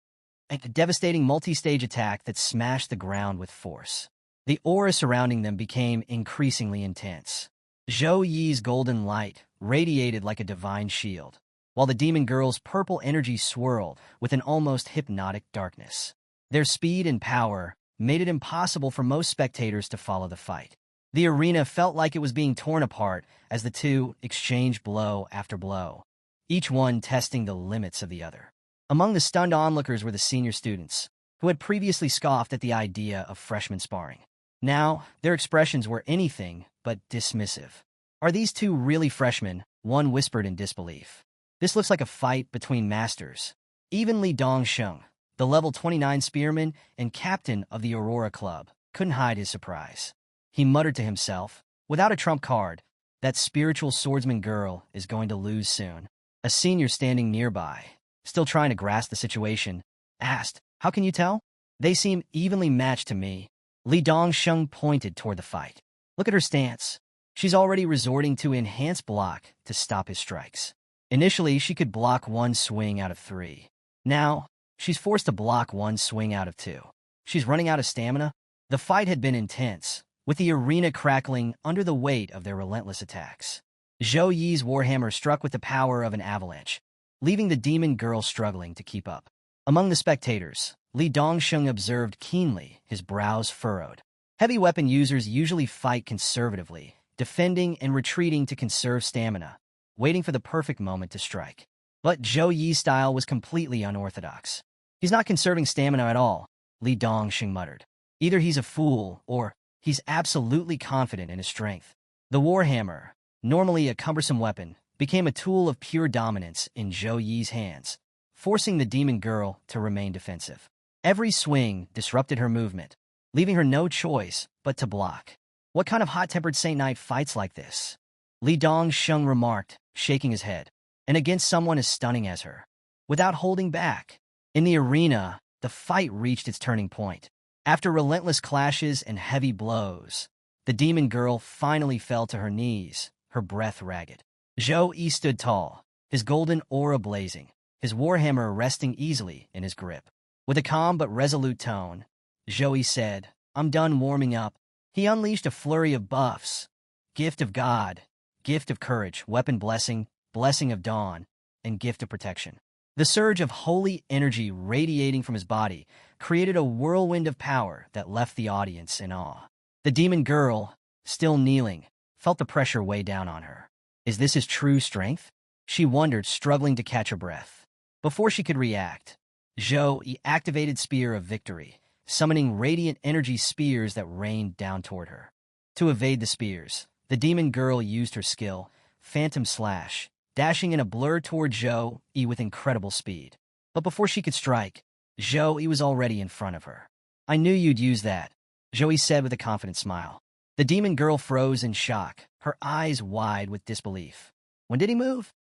a devastating multi-stage attack that smashed the ground with force. The aura surrounding them became increasingly intense. Zhou Yi's golden light radiated like a divine shield, while the demon girl's purple energy swirled with an almost hypnotic darkness. Their speed and power made it impossible for most spectators to follow the fight. The arena felt like it was being torn apart as the two exchanged blow after blow, each one testing the limits of the other. Among the stunned onlookers were the senior students, who had previously scoffed at the idea of freshman sparring. Now, their expressions were anything but dismissive. Are these two really freshmen? One whispered in disbelief. This looks like a fight between masters. Even Li Dongsheng, the level 29 spearman and captain of the Aurora Club, couldn't hide his surprise. He muttered to himself, without a trump card, that spiritual swordsman girl is going to lose soon. A senior standing nearby, still trying to grasp the situation, asked, "How can you tell? They seem evenly matched to me." Li Dongsheng pointed toward the fight. Look at her stance. She's already resorting to enhanced block to stop his strikes. Initially, she could block one swing out of 3. Now, she's forced to block one swing out of 2. She's running out of stamina. The fight had been intense, with the arena crackling under the weight of their relentless attacks. Zhou Yi's warhammer struck with the power of an avalanche, leaving the demon girl struggling to keep up. Among the spectators, Li Dongsheng observed keenly, his brows furrowed. Heavy weapon users usually fight conservatively, defending and retreating to conserve stamina, waiting for the perfect moment to strike. But Zhou Yi's style was completely unorthodox. He's not conserving stamina at all, Li Dongsheng muttered. Either he's a fool, or he's absolutely confident in his strength. The warhammer, normally a cumbersome weapon, became a tool of pure dominance in Zhou Yi's hands, forcing the demon girl to remain defensive. Every swing disrupted her movement, leaving her no choice but to block. What kind of hot-tempered Saint Knight fights like this? Li Dongsheng remarked, shaking his head. And against someone as stunning as her. Without holding back. In the arena, the fight reached its turning point. After relentless clashes and heavy blows, the demon girl finally fell to her knees, her breath ragged. Zhou Yi stood tall, his golden aura blazing, his warhammer resting easily in his grip. With a calm but resolute tone, Zhou Yi said, "I'm done warming up." He unleashed a flurry of buffs: Gift of God, Gift of Courage, Weapon Blessing, Blessing of Dawn, and Gift of Protection. The surge of holy energy radiating from his body created a whirlwind of power that left the audience in awe. The demon girl, still kneeling, felt the pressure weigh down on her. Is this his true strength? She wondered, struggling to catch her breath. Before she could react, Zhou Yi activated Spear of Victory, summoning radiant energy spears that rained down toward her. To evade the spears, the demon girl used her skill, Phantom Slash, dashing in a blur toward Zhou Yi with incredible speed. But before she could strike, Zhou Yi was already in front of her. "I knew you'd use that," Zhou Yi said with a confident smile. The demon girl froze in shock, her eyes wide with disbelief. When did he move?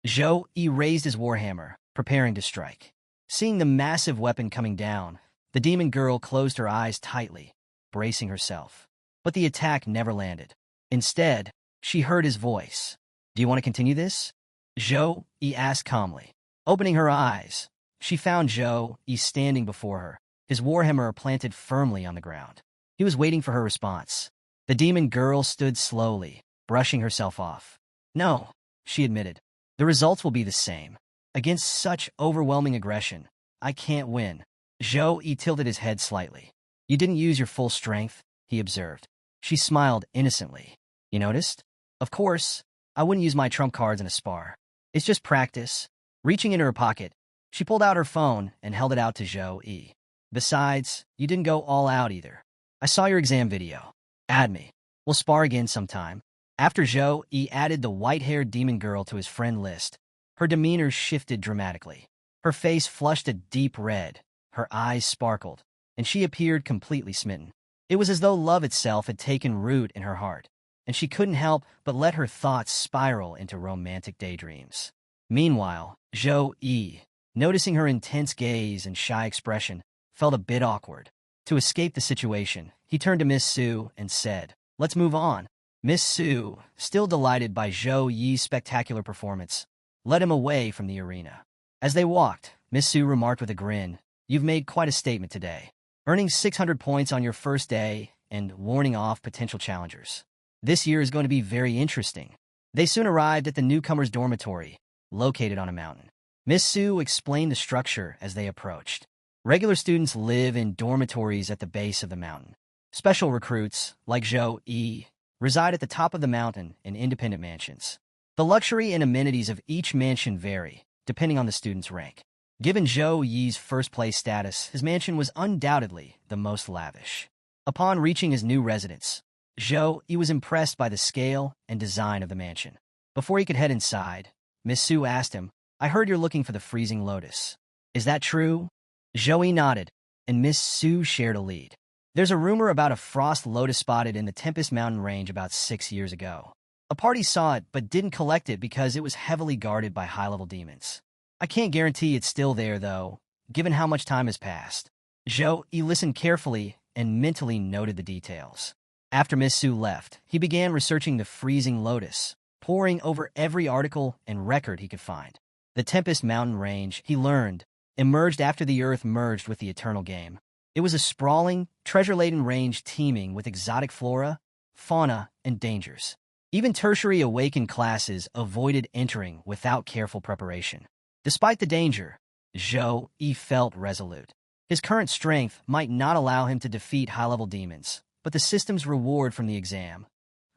Zhou Yi raised his warhammer, preparing to strike. Seeing the massive weapon coming down, the demon girl closed her eyes tightly, bracing herself. But the attack never landed. Instead, she heard his voice. "Do you want to continue this?" Zhou Yi asked calmly. Opening her eyes, she found Zhou Yi standing before her, his warhammer planted firmly on the ground. He was waiting for her response. The demon girl stood slowly, brushing herself off. "No," she admitted. "The results will be the same. Against such overwhelming aggression, I can't win." Zhou Yi tilted his head slightly. "You didn't use your full strength," he observed. She smiled innocently. "You noticed? Of course, I wouldn't use my trump cards in a spar. It's just practice." Reaching into her pocket, she pulled out her phone and held it out to Zhou Yi. "Besides, you didn't go all out either. I saw your exam video. Add me. We'll spar again sometime." After Zhou Yi added the white-haired demon girl to his friend list, her demeanor shifted dramatically. Her face flushed a deep red, her eyes sparkled, and she appeared completely smitten. It was as though love itself had taken root in her heart, and she couldn't help but let her thoughts spiral into romantic daydreams. Meanwhile, Zhou Yi, noticing her intense gaze and shy expression, felt a bit awkward. To escape the situation, he turned to Miss Su and said, "Let's move on." Miss Su, still delighted by Zhou Yi's spectacular performance, led him away from the arena. As they walked, Miss Su remarked with a grin, "You've made quite a statement today, earning 600 points on your first day and warning off potential challengers. This year is going to be very interesting." They soon arrived at the newcomers' dormitory, located on a mountain. Miss Su explained the structure as they approached. Regular students live in dormitories at the base of the mountain. Special recruits, like Zhou Yi, reside at the top of the mountain in independent mansions. The luxury and amenities of each mansion vary, depending on the student's rank. Given Zhou Yi's first-place status, his mansion was undoubtedly the most lavish. Upon reaching his new residence, Zhou Yi was impressed by the scale and design of the mansion. Before he could head inside, Miss Su asked him, "I heard you're looking for the freezing lotus. Is that true?" Zhou Yi nodded, and Miss Su shared a lead. "There's a rumor about a frost lotus spotted in the Tempest Mountain range about 6 years ago. A party saw it but didn't collect it because it was heavily guarded by high-level demons. I can't guarantee it's still there, though, given how much time has passed." Zhou Yi listened carefully and mentally noted the details. After Miss Su left, he began researching the freezing lotus, poring over every article and record he could find. The Tempest Mountain range, he learned, emerged after the Earth merged with the Eternal Game. It was a sprawling, treasure-laden range teeming with exotic flora, fauna, and dangers. Even tertiary awakened classes avoided entering without careful preparation. Despite the danger, Zhou Yi felt resolute. His current strength might not allow him to defeat high-level demons, but the system's reward from the exam,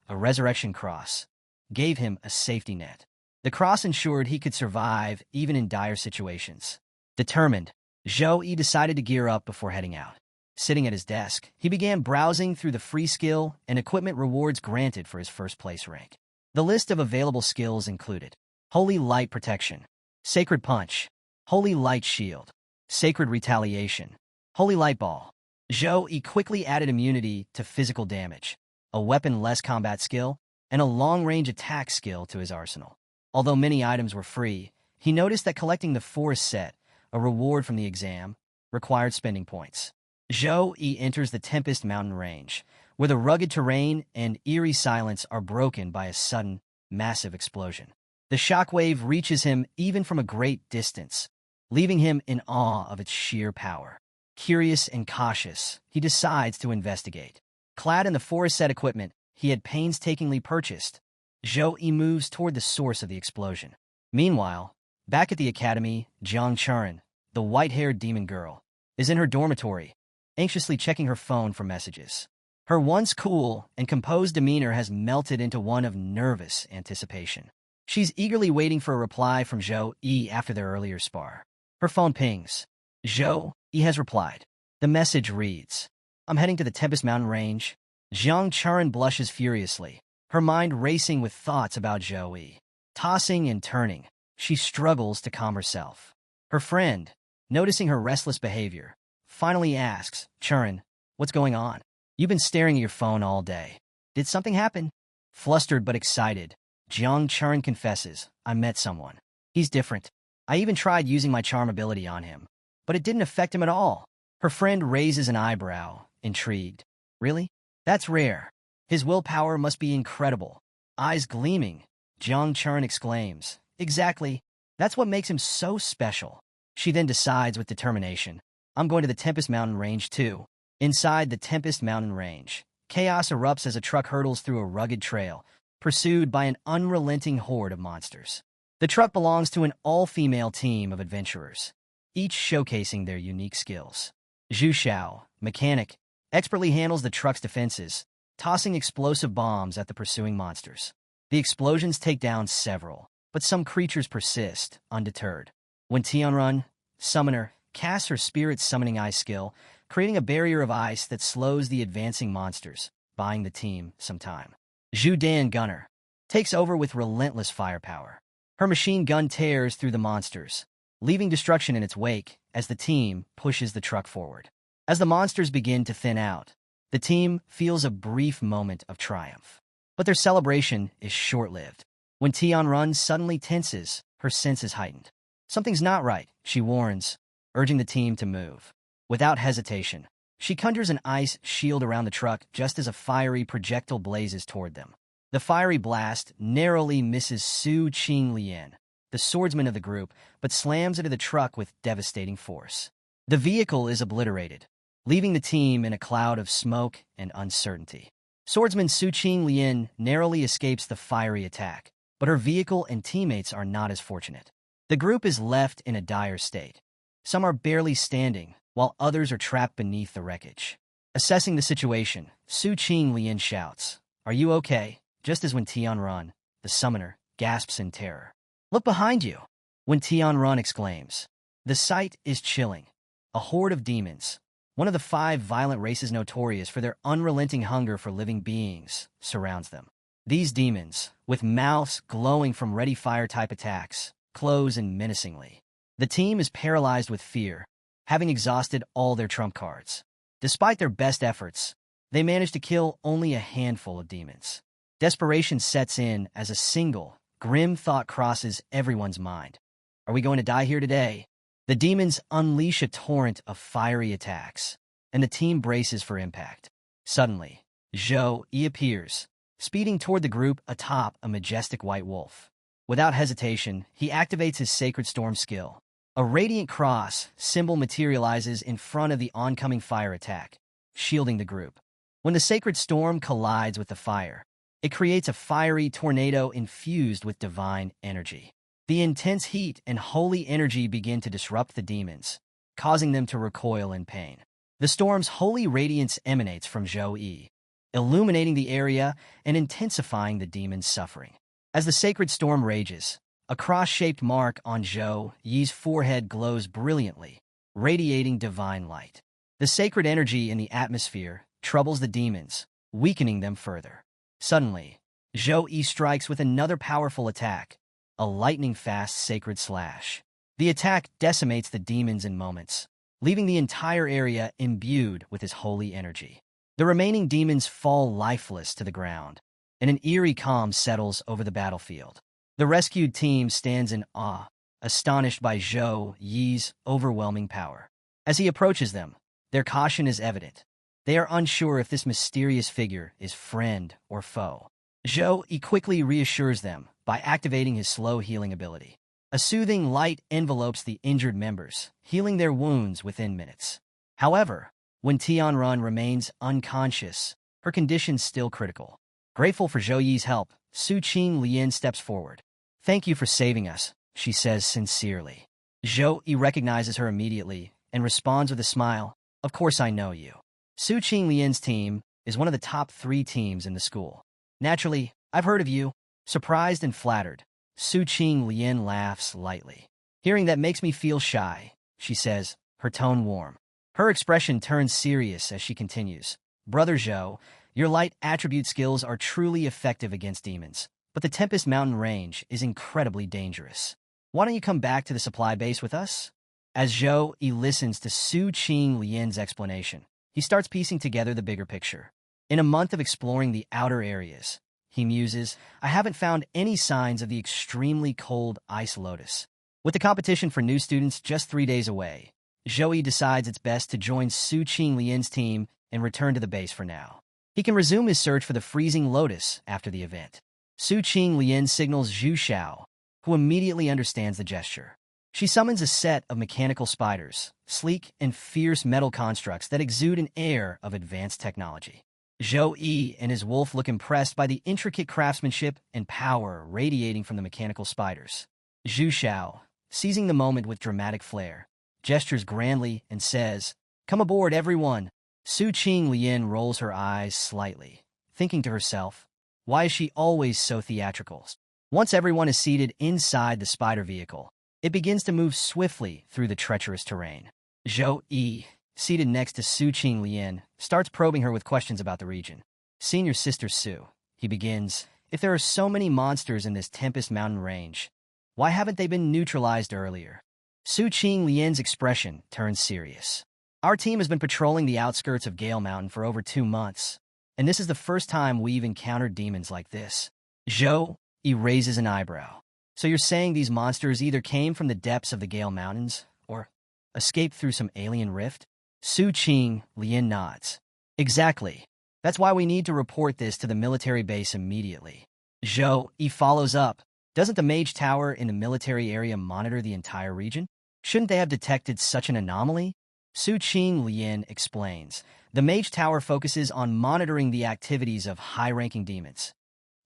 a resurrection cross, gave him a safety net. The cross ensured he could survive even in dire situations. Determined, Zhou Yi decided to gear up before heading out. Sitting at his desk, he began browsing through the free skill and equipment rewards granted for his first-place rank. The list of available skills included Holy Light Protection, Sacred Punch, Holy Light Shield, Sacred Retaliation, Holy Light Ball. Zhou Yi quickly added immunity to physical damage, a weapon-less combat skill, and a long-range attack skill to his arsenal. Although many items were free, he noticed that collecting the Forest Set, a reward from the exam, required spending points. Zhou Yi enters the Tempest Mountain Range, where the rugged terrain and eerie silence are broken by a sudden, massive explosion. The shockwave reaches him even from a great distance, leaving him in awe of its sheer power. Curious and cautious, he decides to investigate. Clad in the forest-set equipment he had painstakingly purchased, Zhou Yi moves toward the source of the explosion. Meanwhile, back at the academy, Jiang Churen, the white-haired demon girl, is in her dormitory, anxiously checking her phone for messages. Her once cool and composed demeanor has melted into one of nervous anticipation. She's eagerly waiting for a reply from Zhou Yi after their earlier spar. Her phone pings. Zhou Yi has replied. The message reads, "I'm heading to the Tempest Mountain Range." Jiang Churen blushes furiously, her mind racing with thoughts about Zhou Yi. Tossing and turning, she struggles to calm herself. Her friend, noticing her restless behavior, finally asks, "Churen, what's going on? You've been staring at your phone all day. Did something happen?" Flustered but excited, Jiang Churen confesses, "I met someone. He's different. I even tried using my charm ability on him, but it didn't affect him at all." Her friend raises an eyebrow, intrigued. "Really? That's rare. His willpower must be incredible." Eyes gleaming, Jiang Churen exclaims, "Exactly. That's what makes him so special." She then decides with determination, "I'm going to the Tempest Mountain Range too." Inside the Tempest Mountain Range, chaos erupts as a truck hurtles through a rugged trail, pursued by an unrelenting horde of monsters. The truck belongs to an all-female team of adventurers, each showcasing their unique skills. Zhu Xiao, mechanic, expertly handles the truck's defenses, tossing explosive bombs at the pursuing monsters. The explosions take down several, but some creatures persist, undeterred. When Tianrun, summoner, casts her spirit summoning ice skill, creating a barrier of ice that slows the advancing monsters, buying the team some time. Zhu Dan Gunner takes over with relentless firepower. Her machine gun tears through the monsters, leaving destruction in its wake as the team pushes the truck forward. As the monsters begin to thin out, the team feels a brief moment of triumph. But their celebration is short-lived. When Tianrun suddenly tenses, her senses heightened. Something's not right, she warns, urging the team to move. Without hesitation, she conjures an ice shield around the truck just as a fiery projectile blazes toward them. The fiery blast narrowly misses Su Qing Lian, the swordsman of the group, but slams into the truck with devastating force. The vehicle is obliterated, leaving the team in a cloud of smoke and uncertainty. Swordsman Su Qing Lian narrowly escapes the fiery attack, but her vehicle and teammates are not as fortunate. The group is left in a dire state. Some are barely standing, while others are trapped beneath the wreckage. Assessing the situation, Su Qing Lian shouts, "Are you okay?" just as when Tianrun, the summoner, gasps in terror. "Look behind you!" When Tianrun exclaims. The sight is chilling. A horde of demons, one of the 5 violent races notorious for their unrelenting hunger for living beings, surrounds them. These demons, with mouths glowing from ready fire-type attacks, close in menacingly. The team is paralyzed with fear, having exhausted all their trump cards. Despite their best efforts, they manage to kill only a handful of demons. Desperation sets in as a single, grim thought crosses everyone's mind. Are we going to die here today? The demons unleash a torrent of fiery attacks, and the team braces for impact. Suddenly, Zhou Yi appears, speeding toward the group atop a majestic white wolf. Without hesitation, he activates his Sacred Storm skill. A radiant cross symbol materializes in front of the oncoming fire attack, shielding the group. When the Sacred Storm collides with the fire, it creates a fiery tornado infused with divine energy. The intense heat and holy energy begin to disrupt the demons, causing them to recoil in pain. The storm's holy radiance emanates from Zhou Yi, illuminating the area and intensifying the demons' suffering. As the sacred storm rages, a cross-shaped mark on Zhou Yi's forehead glows brilliantly, radiating divine light. The sacred energy in the atmosphere troubles the demons, weakening them further. Suddenly, Zhou Yi strikes with another powerful attack, a lightning-fast sacred slash. The attack decimates the demons in moments, leaving the entire area imbued with his holy energy. The remaining demons fall lifeless to the ground, and an eerie calm settles over the battlefield. The rescued team stands in awe, astonished by Zhou Yi's overwhelming power. As he approaches them, their caution is evident. They are unsure if this mysterious figure is friend or foe. Zhou quickly reassures them by activating his slow healing ability. A soothing light envelopes the injured members, healing their wounds within minutes. However, when Tianrun remains unconscious, her condition still critical. Grateful for Zhou Yi's help, Su Qing Lian steps forward. "Thank you for saving us," she says sincerely. Zhou Yi recognizes her immediately and responds with a smile. "Of course I know you." Su Qing Lian's team is one of the top 3 teams in the school. "Naturally, I've heard of you." Surprised and flattered, Su Qing Lian laughs lightly. "Hearing that makes me feel shy," she says, her tone warm. Her expression turns serious as she continues. "Brother Zhou, your light attribute skills are truly effective against demons, but the Tempest Mountain range is incredibly dangerous. Why don't you come back to the supply base with us?" As Zhou Yi listens to Su Qing Lian's explanation, he starts piecing together the bigger picture. In a month of exploring the outer areas, he muses, "I haven't found any signs of the extremely cold ice lotus." With the competition for new students just 3 days away, Zhou Yi decides it's best to join Su Qing Lian's team and return to the base for now. He can resume his search for the freezing lotus after the event. Su Qing Lian signals Zhu Xiao, who immediately understands the gesture. She summons a set of mechanical spiders, sleek and fierce metal constructs that exude an air of advanced technology. Zhou Yi and his wolf look impressed by the intricate craftsmanship and power radiating from the mechanical spiders. Zhu Xiao, seizing the moment with dramatic flair, gestures grandly and says, "Come aboard, everyone." Su Qing Lian rolls her eyes slightly, thinking to herself, why is she always so theatrical? Once everyone is seated inside the spider vehicle, it begins to move swiftly through the treacherous terrain. Zhou Yi, seated next to Su Qing Lian, starts probing her with questions about the region. "Senior Sister Su," he begins, "if there are so many monsters in this Tempest Mountain range, why haven't they been neutralized earlier?" Su Qing Lian's expression turns serious. "Our team has been patrolling the outskirts of Gale Mountain for over 2 months, and this is the first time we've encountered demons like this." Zhou Yi raises an eyebrow. "So you're saying these monsters either came from the depths of the Gale Mountains, or escaped through some alien rift?" Su Qing Lian nods. "Exactly. That's why we need to report this to the military base immediately." Zhou Yi follows up. "Doesn't the Mage Tower in the military area monitor the entire region? Shouldn't they have detected such an anomaly?" Su Qing Lian explains. "The Mage Tower focuses on monitoring the activities of high-ranking demons,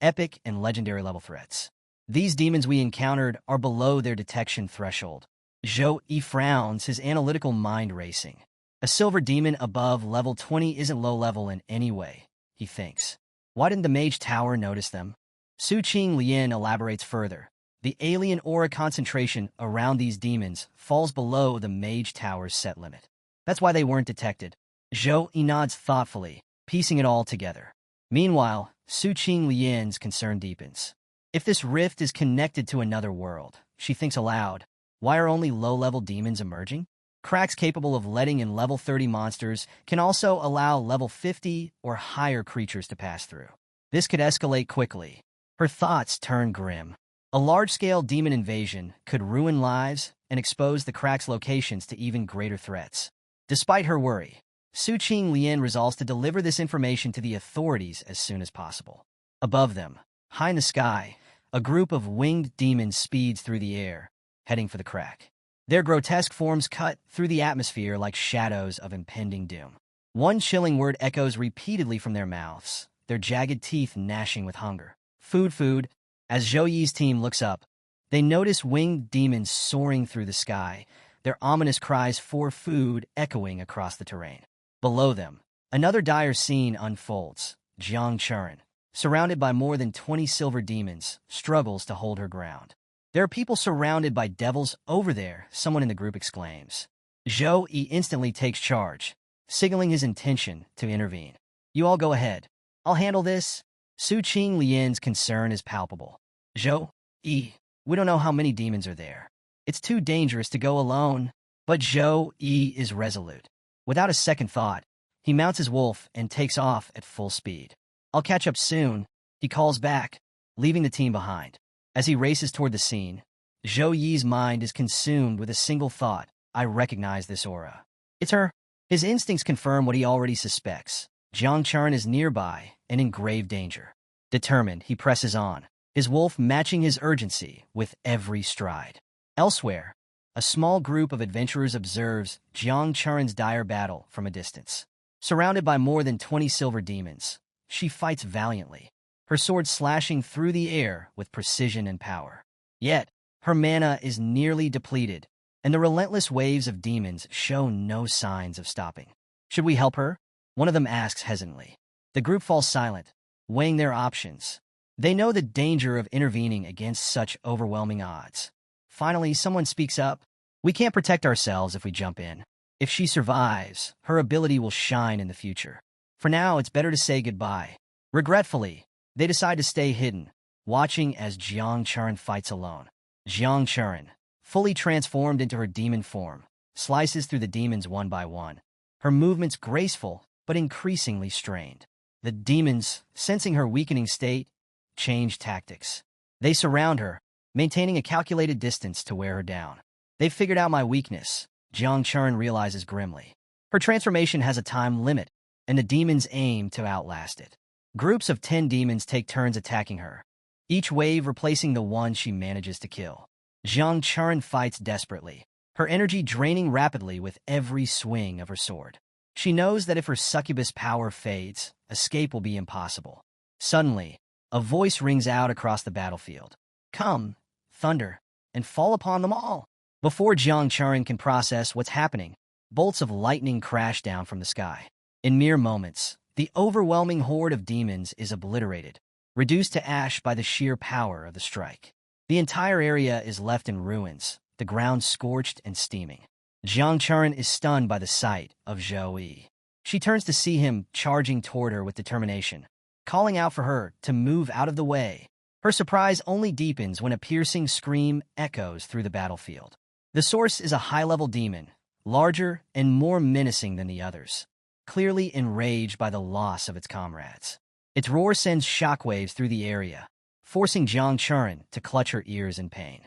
epic and legendary level threats. These demons we encountered are below their detection threshold." Zhou Yi frowns, his analytical mind racing. "A silver demon above level 20 isn't low level in any way," he thinks. "Why didn't the Mage Tower notice them?" Su Qing Lian elaborates further. "The alien aura concentration around these demons falls below the Mage Tower's set limit. That's why they weren't detected." Zhou Yi nods thoughtfully, piecing it all together. Meanwhile, Su Qing Lian's concern deepens. If this rift is connected to another world, she thinks aloud, why are only low-level demons emerging? Cracks capable of letting in level 30 monsters can also allow level 50 or higher creatures to pass through. This could escalate quickly. Her thoughts turn grim. A large-scale demon invasion could ruin lives and expose the cracks' locations to even greater threats. Despite her worry, Su Qing Lian resolves to deliver this information to the authorities as soon as possible. Above them, high in the sky, a group of winged demons speeds through the air, heading for the crack. Their grotesque forms cut through the atmosphere like shadows of impending doom. One chilling word echoes repeatedly from their mouths, their jagged teeth gnashing with hunger. "Food, food." As Zhou Yi's team looks up, they notice winged demons soaring through the sky, their ominous cries for food echoing across the terrain. Below them, another dire scene unfolds. Jiang Churen, surrounded by more than 20 silver demons, struggles to hold her ground. "There are people surrounded by devils over there," someone in the group exclaims. Zhou Yi instantly takes charge, signaling his intention to intervene. "You all go ahead. I'll handle this." Su Qing Lian's concern is palpable. "Zhou Yi, we don't know how many demons are there. It's too dangerous to go alone." But Zhou Yi is resolute. Without a second thought, he mounts his wolf and takes off at full speed. "I'll catch up soon," he calls back, leaving the team behind. As he races toward the scene, Zhou Yi's mind is consumed with a single thought. I recognize this aura. It's her. His instincts confirm what he already suspects. Jiang Chuan is nearby and in grave danger. Determined, he presses on, his wolf matching his urgency with every stride. Elsewhere, a small group of adventurers observes Jiang Chuan's dire battle from a distance. Surrounded by more than 20 silver demons, she fights valiantly, her sword slashing through the air with precision and power. Yet, her mana is nearly depleted, and the relentless waves of demons show no signs of stopping. Should we help her? One of them asks hesitantly. The group falls silent, weighing their options. They know the danger of intervening against such overwhelming odds. Finally, someone speaks up. We can't protect ourselves if we jump in. If she survives, her ability will shine in the future. For now, it's better to say goodbye. Regretfully, they decide to stay hidden, watching as Jiang Chuan fights alone. Jiang Chuan, fully transformed into her demon form, slices through the demons one by one. Her movements graceful, but increasingly strained. The demons, sensing her weakening state, change tactics. They surround her, maintaining a calculated distance to wear her down. They've figured out my weakness, Jiang Chuan realizes grimly. Her transformation has a time limit, and the demons aim to outlast it. Groups of 10 demons take turns attacking her, each wave replacing the one she manages to kill. Jiang Chuan fights desperately, her energy draining rapidly with every swing of her sword. She knows that if her succubus power fades, escape will be impossible. Suddenly, a voice rings out across the battlefield. Come, thunder, and fall upon them all. Before Jiang Chuan can process what's happening, bolts of lightning crash down from the sky. In mere moments, the overwhelming horde of demons is obliterated, reduced to ash by the sheer power of the strike. The entire area is left in ruins, the ground scorched and steaming. Jiang Chuan is stunned by the sight of Zhou Yi. She turns to see him charging toward her with determination, calling out for her to move out of the way. Her surprise only deepens when a piercing scream echoes through the battlefield. The source is a high-level demon, larger and more menacing than the others, clearly enraged by the loss of its comrades. Its roar sends shockwaves through the area, forcing Jiang Chuan to clutch her ears in pain.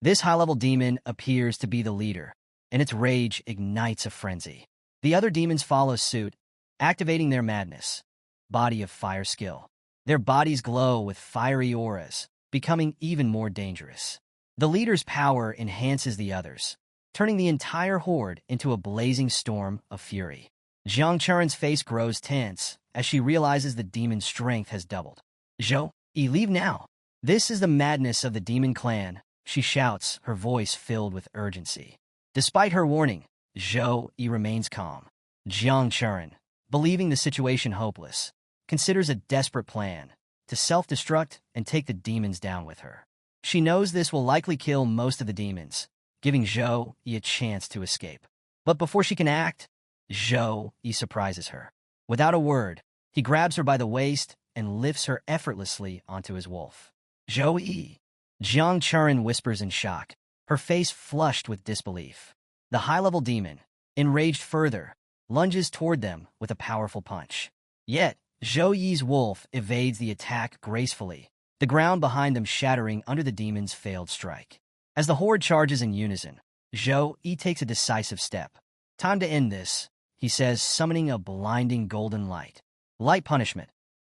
This high-level demon appears to be the leader, and its rage ignites a frenzy. The other demons follow suit, activating their madness, body of fire skill. Their bodies glow with fiery auras, becoming even more dangerous. The leader's power enhances the others, turning the entire horde into a blazing storm of fury. Jiang Chuan's face grows tense as she realizes the demon's strength has doubled. Zhou Yi, leave now. This is the madness of the demon clan, she shouts, her voice filled with urgency. Despite her warning, Zhou Yi remains calm. Jiang Chuan, believing the situation hopeless, considers a desperate plan to self-destruct and take the demons down with her. She knows this will likely kill most of the demons, giving Zhou Yi a chance to escape. But before she can act, Zhou Yi surprises her. Without a word, he grabs her by the waist and lifts her effortlessly onto his wolf. Zhou Yi, Jiang Chuan whispers in shock, her face flushed with disbelief. The high-level demon, enraged further, lunges toward them with a powerful punch. Yet, Zhou Yi's wolf evades the attack gracefully, the ground behind them shattering under the demon's failed strike. As the horde charges in unison, Zhou Yi takes a decisive step. Time to end this, he says, summoning a blinding golden light. Light punishment,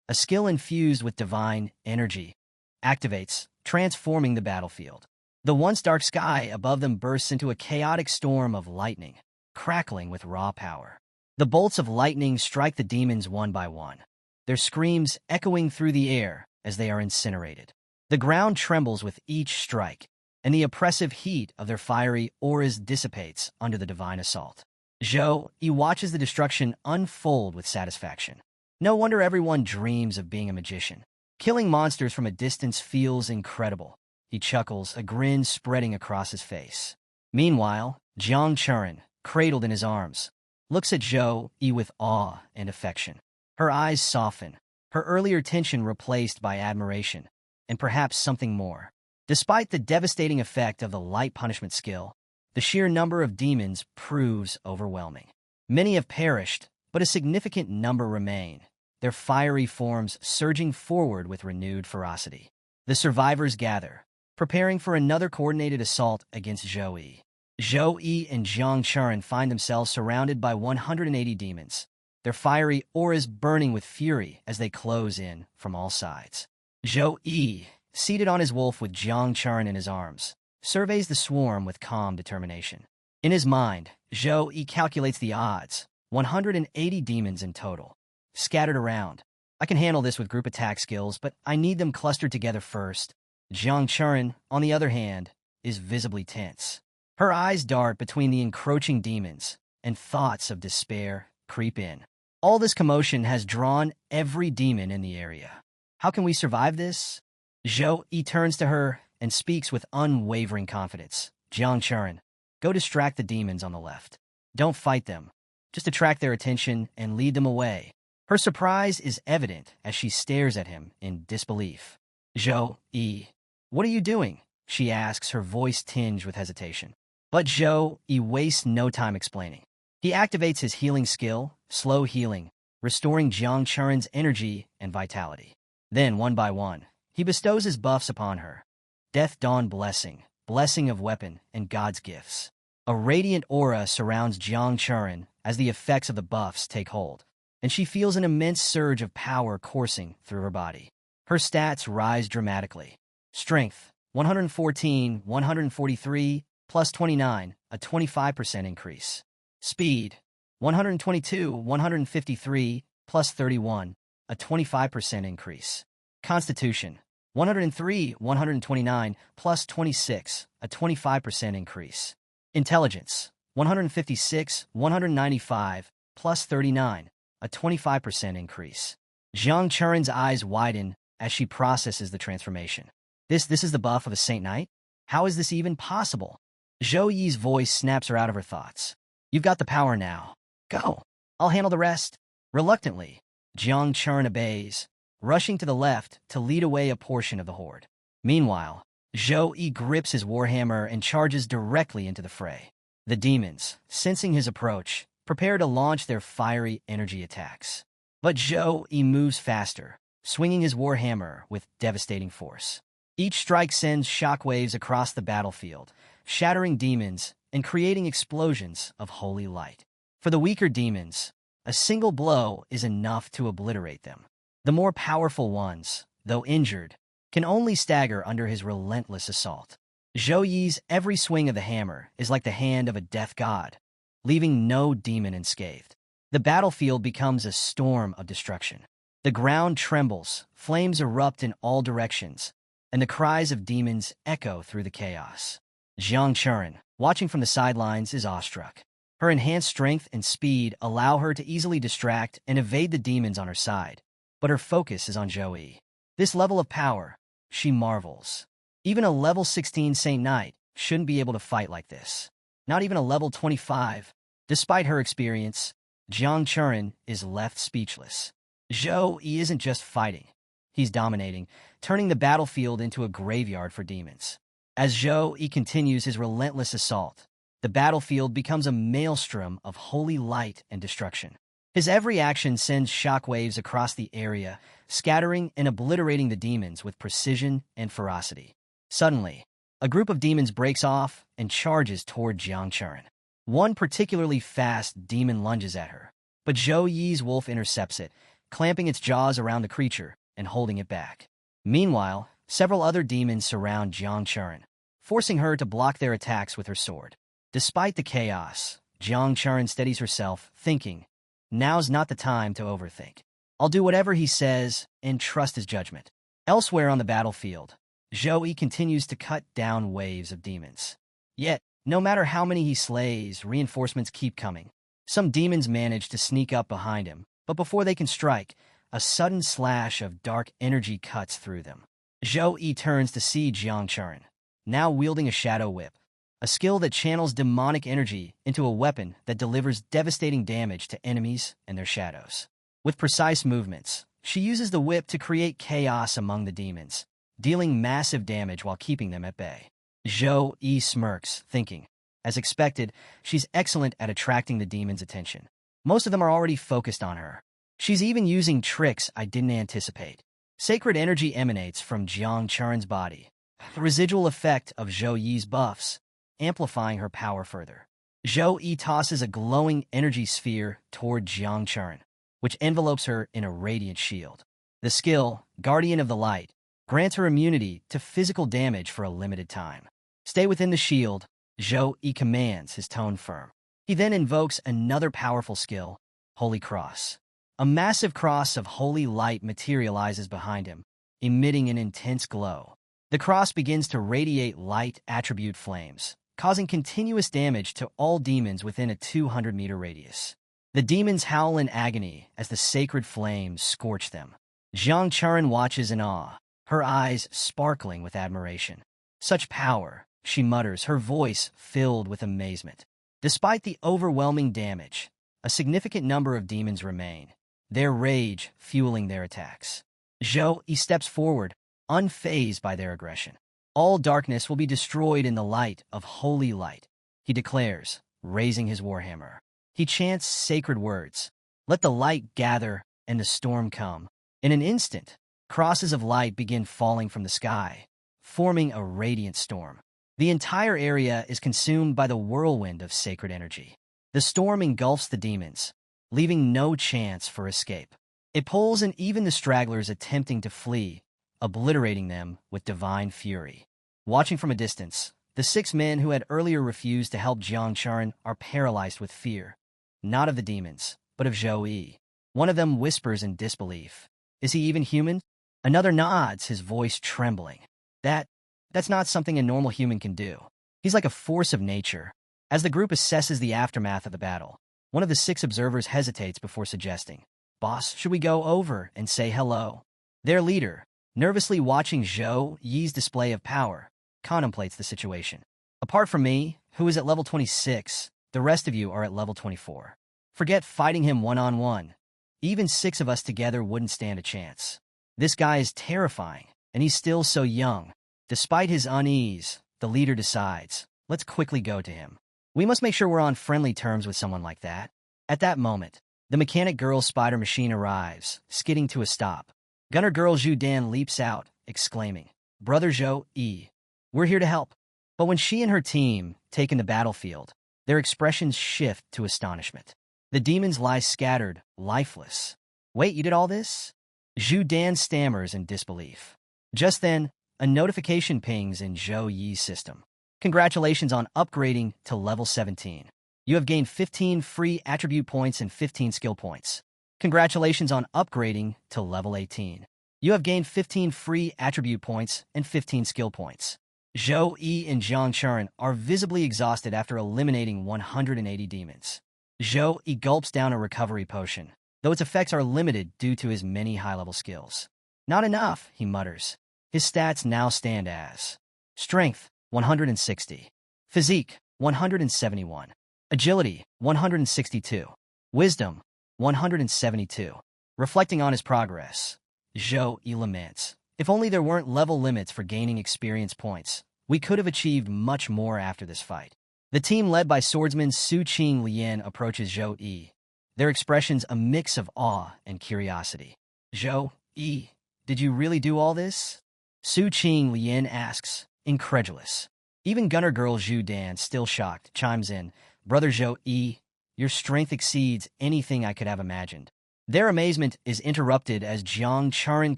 a skill infused with divine energy, activates, transforming the battlefield. The once dark sky above them bursts into a chaotic storm of lightning, crackling with raw power. The bolts of lightning strike the demons one by one, their screams echoing through the air as they are incinerated. The ground trembles with each strike, and the oppressive heat of their fiery auras dissipates under the divine assault. Zhou Yi watches the destruction unfold with satisfaction. No wonder everyone dreams of being a magician. Killing monsters from a distance feels incredible. He chuckles, a grin spreading across his face. Meanwhile, Jiang Chuan, cradled in his arms, looks at Zhou Yi with awe and affection. Her eyes soften, her earlier tension replaced by admiration, and perhaps something more. Despite the devastating effect of the light punishment skill, the sheer number of demons proves overwhelming. Many have perished, but a significant number remain, their fiery forms surging forward with renewed ferocity. The survivors gather, preparing for another coordinated assault against Zhou Yi. Zhou Yi and Jiang Churen find themselves surrounded by 180 demons, their fiery auras burning with fury as they close in from all sides. Zhou Yi, seated on his wolf with Jiang Churen in his arms, surveys the swarm with calm determination. In his mind, Zhou Yi calculates the odds, 180 demons in total, scattered around. I can handle this with group attack skills, but I need them clustered together first. Jiang Churen, on the other hand, is visibly tense. Her eyes dart between the encroaching demons, and thoughts of despair creep in. All this commotion has drawn every demon in the area. How can we survive this? Zhou Yi turns to her and speaks with unwavering confidence. Jiang Churen, go distract the demons on the left. Don't fight them. Just attract their attention and lead them away. Her surprise is evident as she stares at him in disbelief. Zhou Yi, what are you doing? She asks, her voice tinged with hesitation. But Zhou Yi wastes no time explaining. He activates his healing skill, slow healing, restoring Jiang Churen's energy and vitality. Then, one by one, he bestows his buffs upon her. Death Dawn Blessing, Blessing of Weapon, and God's Gifts. A radiant aura surrounds Jiang Churen as the effects of the buffs take hold, and she feels an immense surge of power coursing through her body. Her stats rise dramatically. Strength, 114, 143, plus 29, a 25% increase. Speed, 122, 153, plus 31, a 25% increase. Constitution, 103, 129, plus 26, a 25% increase. Intelligence, 156, 195, plus 39, a 25% increase. Jiang Churen's eyes widen as she processes the transformation. This is the buff of a Saint Knight? How is this even possible? Zhou Yi's voice snaps her out of her thoughts. You've got the power now. Go. I'll handle the rest. Reluctantly, Jiang Churen obeys, rushing to the left to lead away a portion of the horde. Meanwhile, Zhou Yi grips his warhammer and charges directly into the fray. The demons, sensing his approach, prepare to launch their fiery energy attacks. But Zhou Yi moves faster, swinging his warhammer with devastating force. Each strike sends shockwaves across the battlefield, shattering demons and creating explosions of holy light. For the weaker demons, a single blow is enough to obliterate them. The more powerful ones, though injured, can only stagger under his relentless assault. Zhou Yi's every swing of the hammer is like the hand of a death god, leaving no demon unscathed. The battlefield becomes a storm of destruction. The ground trembles, flames erupt in all directions, and the cries of demons echo through the chaos. Jiang Churen, watching from the sidelines, is awestruck. Her enhanced strength and speed allow her to easily distract and evade the demons on her side, but her focus is on Zhou Yi. This level of power, she marvels. Even a level 16 Saint Knight shouldn't be able to fight like this. Not even a level 25. Despite her experience, Jiang Churen is left speechless. Zhou Yi isn't just fighting. He's dominating, turning the battlefield into a graveyard for demons. As Zhou Yi continues his relentless assault, the battlefield becomes a maelstrom of holy light and destruction. His every action sends shockwaves across the area, scattering and obliterating the demons with precision and ferocity. Suddenly, a group of demons breaks off and charges toward Jiang Churen. One particularly fast demon lunges at her, but Zhou Yi's wolf intercepts it, clamping its jaws around the creature and holding it back. Meanwhile, several other demons surround Jiang Churen, forcing her to block their attacks with her sword. Despite the chaos, Jiang Churen steadies herself, thinking, now's not the time to overthink. I'll do whatever he says and trust his judgment. Elsewhere on the battlefield, Zhou Yi continues to cut down waves of demons. Yet, no matter how many he slays, reinforcements keep coming. Some demons manage to sneak up behind him, but before they can strike, a sudden slash of dark energy cuts through them. Zhou Yi turns to see Jiang Churen, now wielding a shadow whip, a skill that channels demonic energy into a weapon that delivers devastating damage to enemies and their shadows. With precise movements, she uses the whip to create chaos among the demons, dealing massive damage while keeping them at bay. Zhou Yi smirks, thinking, as expected, she's excellent at attracting the demons' attention. Most of them are already focused on her. She's even using tricks I didn't anticipate. Sacred energy emanates from Jiang Churen's body, the residual effect of Zhou Yi's buffs. amplifying her power further. Zhou Yi tosses a glowing energy sphere toward Jiang Churen, which envelopes her in a radiant shield. The skill, Guardian of the Light, grants her immunity to physical damage for a limited time. Stay within the shield, Zhou Yi commands, his tone firm. He then invokes another powerful skill, Holy Cross. A massive cross of holy light materializes behind him, emitting an intense glow. The cross begins to radiate light attribute flames, causing continuous damage to all demons within a 200-meter radius. The demons howl in agony as the sacred flames scorch them. Jiang Churen watches in awe, her eyes sparkling with admiration. Such power, she mutters, her voice filled with amazement. Despite the overwhelming damage, a significant number of demons remain, their rage fueling their attacks. Zhou Yi steps forward, unfazed by their aggression. All darkness will be destroyed in the light of holy light, he declares, raising his warhammer. He chants sacred words. Let the light gather and the storm come. In an instant, crosses of light begin falling from the sky, forming a radiant storm. The entire area is consumed by the whirlwind of sacred energy. The storm engulfs the demons, leaving no chance for escape. It pulls in even the stragglers attempting to flee, obliterating them with divine fury. Watching from a distance, the 6 men who had earlier refused to help Jiang Churen are paralyzed with fear, not of the demons, but of Zhou Yi. One of them whispers in disbelief. Is he even human? Another nods, his voice trembling. That's not something a normal human can do. He's like a force of nature. As the group assesses the aftermath of the battle, one of the 6 observers hesitates before suggesting, "Boss, should we go over and say hello?" Their leader, nervously watching Zhou Yi's display of power, contemplates the situation. Apart from me, who is at level 26, the rest of you are at level 24. Forget fighting him one-on-one. Even 6 of us together wouldn't stand a chance. This guy is terrifying, and he's still so young. Despite his unease, the leader decides, let's quickly go to him. We must make sure we're on friendly terms with someone like that. At that moment, the mechanic girl's spider machine arrives, skidding to a stop. Gunner girl Zhu Dan leaps out, exclaiming, "Brother Zhou Yi, we're here to help." But when she and her team take in the battlefield, their expressions shift to astonishment. The demons lie scattered, lifeless. "Wait, you did all this?" Zhu Dan stammers in disbelief. Just then, a notification pings in Zhou Yi's system. Congratulations on upgrading to level 17. You have gained 15 free attribute points and 15 skill points. Congratulations on upgrading to level 18. You have gained 15 free attribute points and 15 skill points. Zhou Yi and Jiang Churen are visibly exhausted after eliminating 180 demons. Zhou Yi gulps down a recovery potion, though its effects are limited due to his many high-level skills. Not enough, he mutters. His stats now stand as Strength, 160. Physique, 171. Agility, 162. Wisdom, 172. Reflecting on his progress, Zhou Yi laments. If only there weren't level limits for gaining experience points, we could have achieved much more after this fight. The team led by swordsman Su Qing Lian approaches Zhou Yi, their expressions a mix of awe and curiosity. "Zhou Yi, did you really do all this?" Su Qing Lian asks, incredulous. Even gunner girl Zhu Dan, still shocked, chimes in, "Brother Zhou Yi, your strength exceeds anything I could have imagined." Their amazement is interrupted as Jiang Churen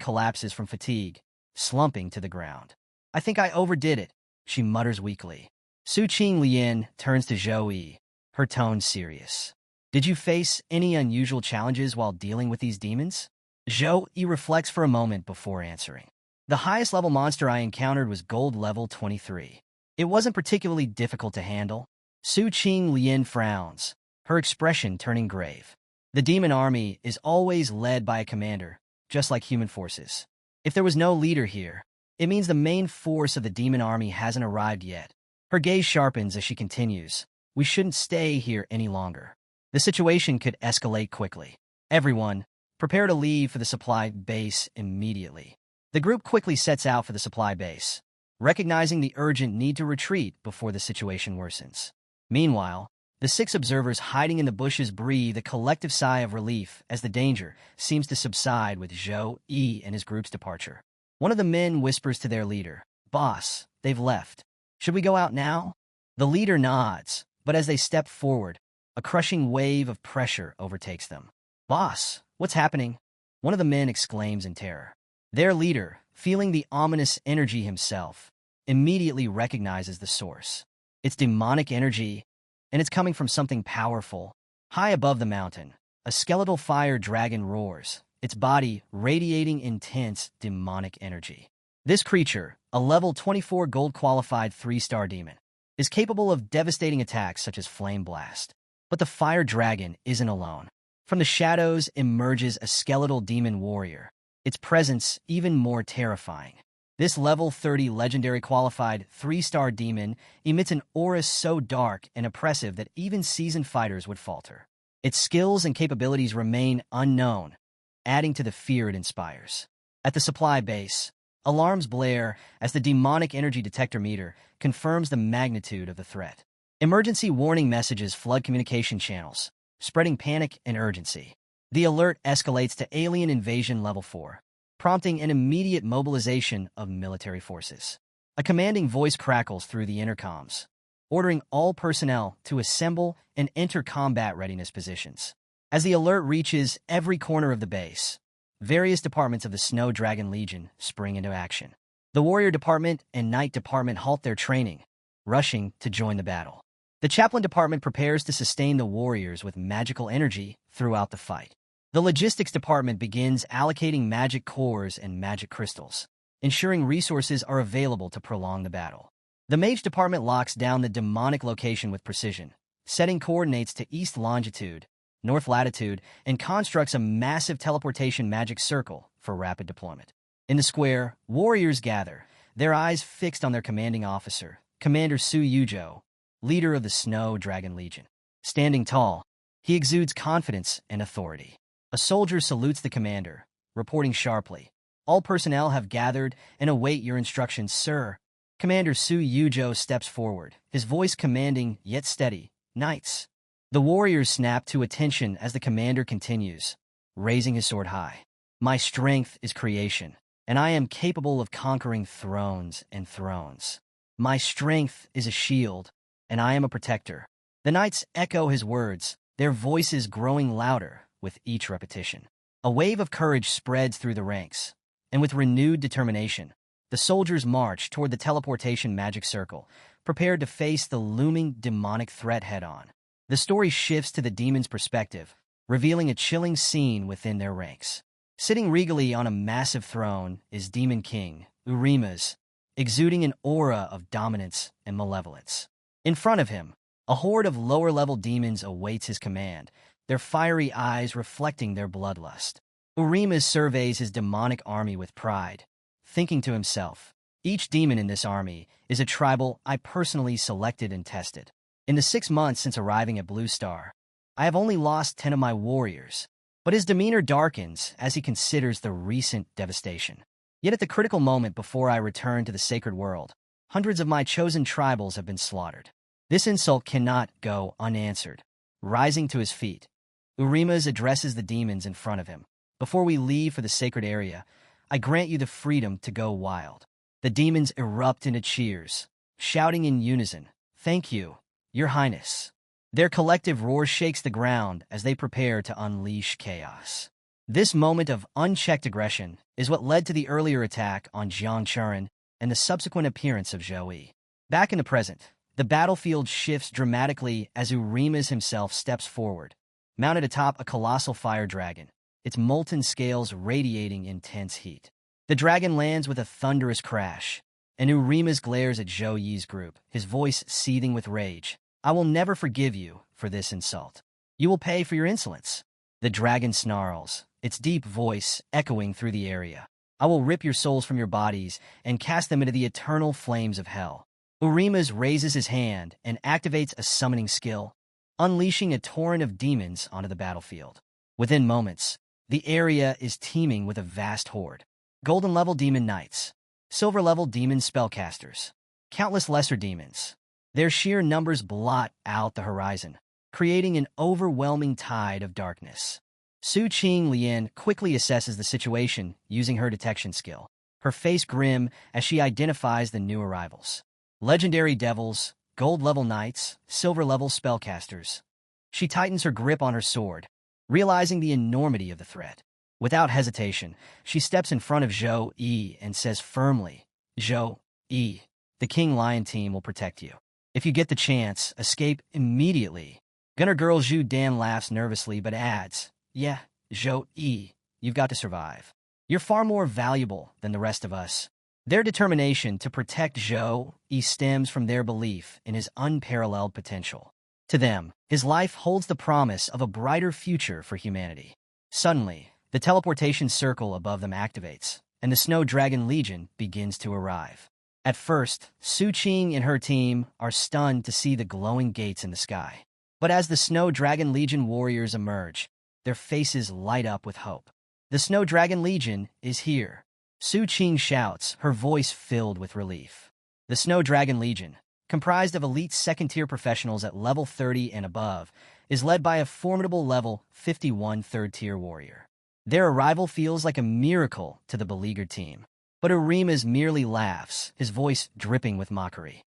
collapses from fatigue, slumping to the ground. "I think I overdid it," she mutters weakly. Su Qing Lian turns to Zhou Yi, her tone serious. "Did you face any unusual challenges while dealing with these demons?" Zhou Yi reflects for a moment before answering. "The highest level monster I encountered was gold level 23. It wasn't particularly difficult to handle." Su Qing Lian frowns, her expression turning grave. The demon army is always led by a commander, just like human forces. If there was no leader here, it means the main force of the demon army hasn't arrived yet. Her gaze sharpens as she continues. "We shouldn't stay here any longer. The situation could escalate quickly. Everyone, prepare to leave for the supply base immediately." The group quickly sets out for the supply base, recognizing the urgent need to retreat before the situation worsens. Meanwhile, the 6 observers hiding in the bushes breathe a collective sigh of relief as the danger seems to subside with Zhou Yi and his group's departure. One of the men whispers to their leader, "Boss, they've left. Should we go out now?" The leader nods, but as they step forward, a crushing wave of pressure overtakes them. "Boss, what's happening?" one of the men exclaims in terror. Their leader, feeling the ominous energy himself, immediately recognizes the source. It's demonic energy, and it's coming from something powerful. High above the mountain, a skeletal fire dragon roars, its body radiating intense demonic energy. This creature, a level 24 gold-qualified 3-star demon, is capable of devastating attacks such as Flame Blast. But the fire dragon isn't alone. From the shadows emerges a skeletal demon warrior, its presence even more terrifying. This level 30 legendary qualified 3-star demon emits an aura so dark and oppressive that even seasoned fighters would falter. Its skills and capabilities remain unknown, adding to the fear it inspires. At the supply base, alarms blare as the demonic energy detector meter confirms the magnitude of the threat. Emergency warning messages flood communication channels, spreading panic and urgency. The alert escalates to alien invasion level 4, prompting an immediate mobilization of military forces. A commanding voice crackles through the intercoms, ordering all personnel to assemble and enter combat readiness positions. As the alert reaches every corner of the base, various departments of the Snow Dragon Legion spring into action. The Warrior Department and Knight Department halt their training, rushing to join the battle. The Chaplain Department prepares to sustain the warriors with magical energy throughout the fight. The Logistics Department begins allocating magic cores and magic crystals, ensuring resources are available to prolong the battle. The Mage Department locks down the demonic location with precision, setting coordinates to east longitude, north latitude, and constructs a massive teleportation magic circle for rapid deployment. In the square, warriors gather, their eyes fixed on their commanding officer, Commander Su Yujo, leader of the Snow Dragon Legion. Standing tall, he exudes confidence and authority. A soldier salutes the commander, reporting sharply, "All personnel have gathered and await your instructions, sir." Commander Su Yujo steps forward, his voice commanding yet steady, "Knights." The warriors snap to attention as the commander continues, raising his sword high. "My strength is creation, and I am capable of conquering thrones and thrones. My strength is a shield, and I am a protector." The knights echo his words, their voices growing louder with each repetition. A wave of courage spreads through the ranks, and with renewed determination, the soldiers march toward the teleportation magic circle, prepared to face the looming demonic threat head-on. The story shifts to the demon's perspective, revealing a chilling scene within their ranks. Sitting regally on a massive throne is Demon King, Urimas, exuding an aura of dominance and malevolence. In front of him, a horde of lower-level demons awaits his command, their fiery eyes reflecting their bloodlust. Urimas surveys his demonic army with pride, thinking to himself, "Each demon in this army is a tribal I personally selected and tested. In the 6 months since arriving at Blue Star, I have only lost 10 of my warriors." But his demeanor darkens as he considers the recent devastation. "Yet at the critical moment before I return to the sacred world, hundreds of my chosen tribals have been slaughtered. This insult cannot go unanswered." Rising to his feet, Urimas addresses the demons in front of him. "Before we leave for the sacred area, I grant you the freedom to go wild." The demons erupt into cheers, shouting in unison, "Thank you, Your Highness." Their collective roar shakes the ground as they prepare to unleash chaos. This moment of unchecked aggression is what led to the earlier attack on Jiangchuan and the subsequent appearance of Zhou Yi. Back in the present, the battlefield shifts dramatically as Urimas himself steps forward, mounted atop a colossal fire dragon, its molten scales radiating intense heat. The dragon lands with a thunderous crash, and Urimas glares at Zhou Yi's group, his voice seething with rage. "I will never forgive you for this insult. You will pay for your insolence." The dragon snarls, its deep voice echoing through the area. "I will rip your souls from your bodies and cast them into the eternal flames of hell." Urimas raises his hand and activates a summoning skill, unleashing a torrent of demons onto the battlefield. Within moments, the area is teeming with a vast horde. Golden-level demon knights, silver-level demon spellcasters, countless lesser demons. Their sheer numbers blot out the horizon, creating an overwhelming tide of darkness. Su Qing Lian quickly assesses the situation using her detection skill, her face grim as she identifies the new arrivals. Legendary devils, gold-level knights, silver-level spellcasters. She tightens her grip on her sword, realizing the enormity of the threat. Without hesitation, she steps in front of Zhou Yi and says firmly, "Zhou Yi, the King Lion team will protect you. If you get the chance, escape immediately." Gunner Girl Zhu Dan laughs nervously but adds, "Yeah, Zhou Yi, you've got to survive. You're far more valuable than the rest of us." Their determination to protect Zhou Yi stems from their belief in his unparalleled potential. To them, his life holds the promise of a brighter future for humanity. Suddenly, the teleportation circle above them activates, and the Snow Dragon Legion begins to arrive. At first, Su Qing and her team are stunned to see the glowing gates in the sky. But as the Snow Dragon Legion warriors emerge, their faces light up with hope. "The Snow Dragon Legion is here," Su Qing shouts, her voice filled with relief. The Snow Dragon Legion, comprised of elite second-tier professionals at level 30 and above, is led by a formidable level 51 third-tier warrior. Their arrival feels like a miracle to the beleaguered team. But Urimas merely laughs, his voice dripping with mockery.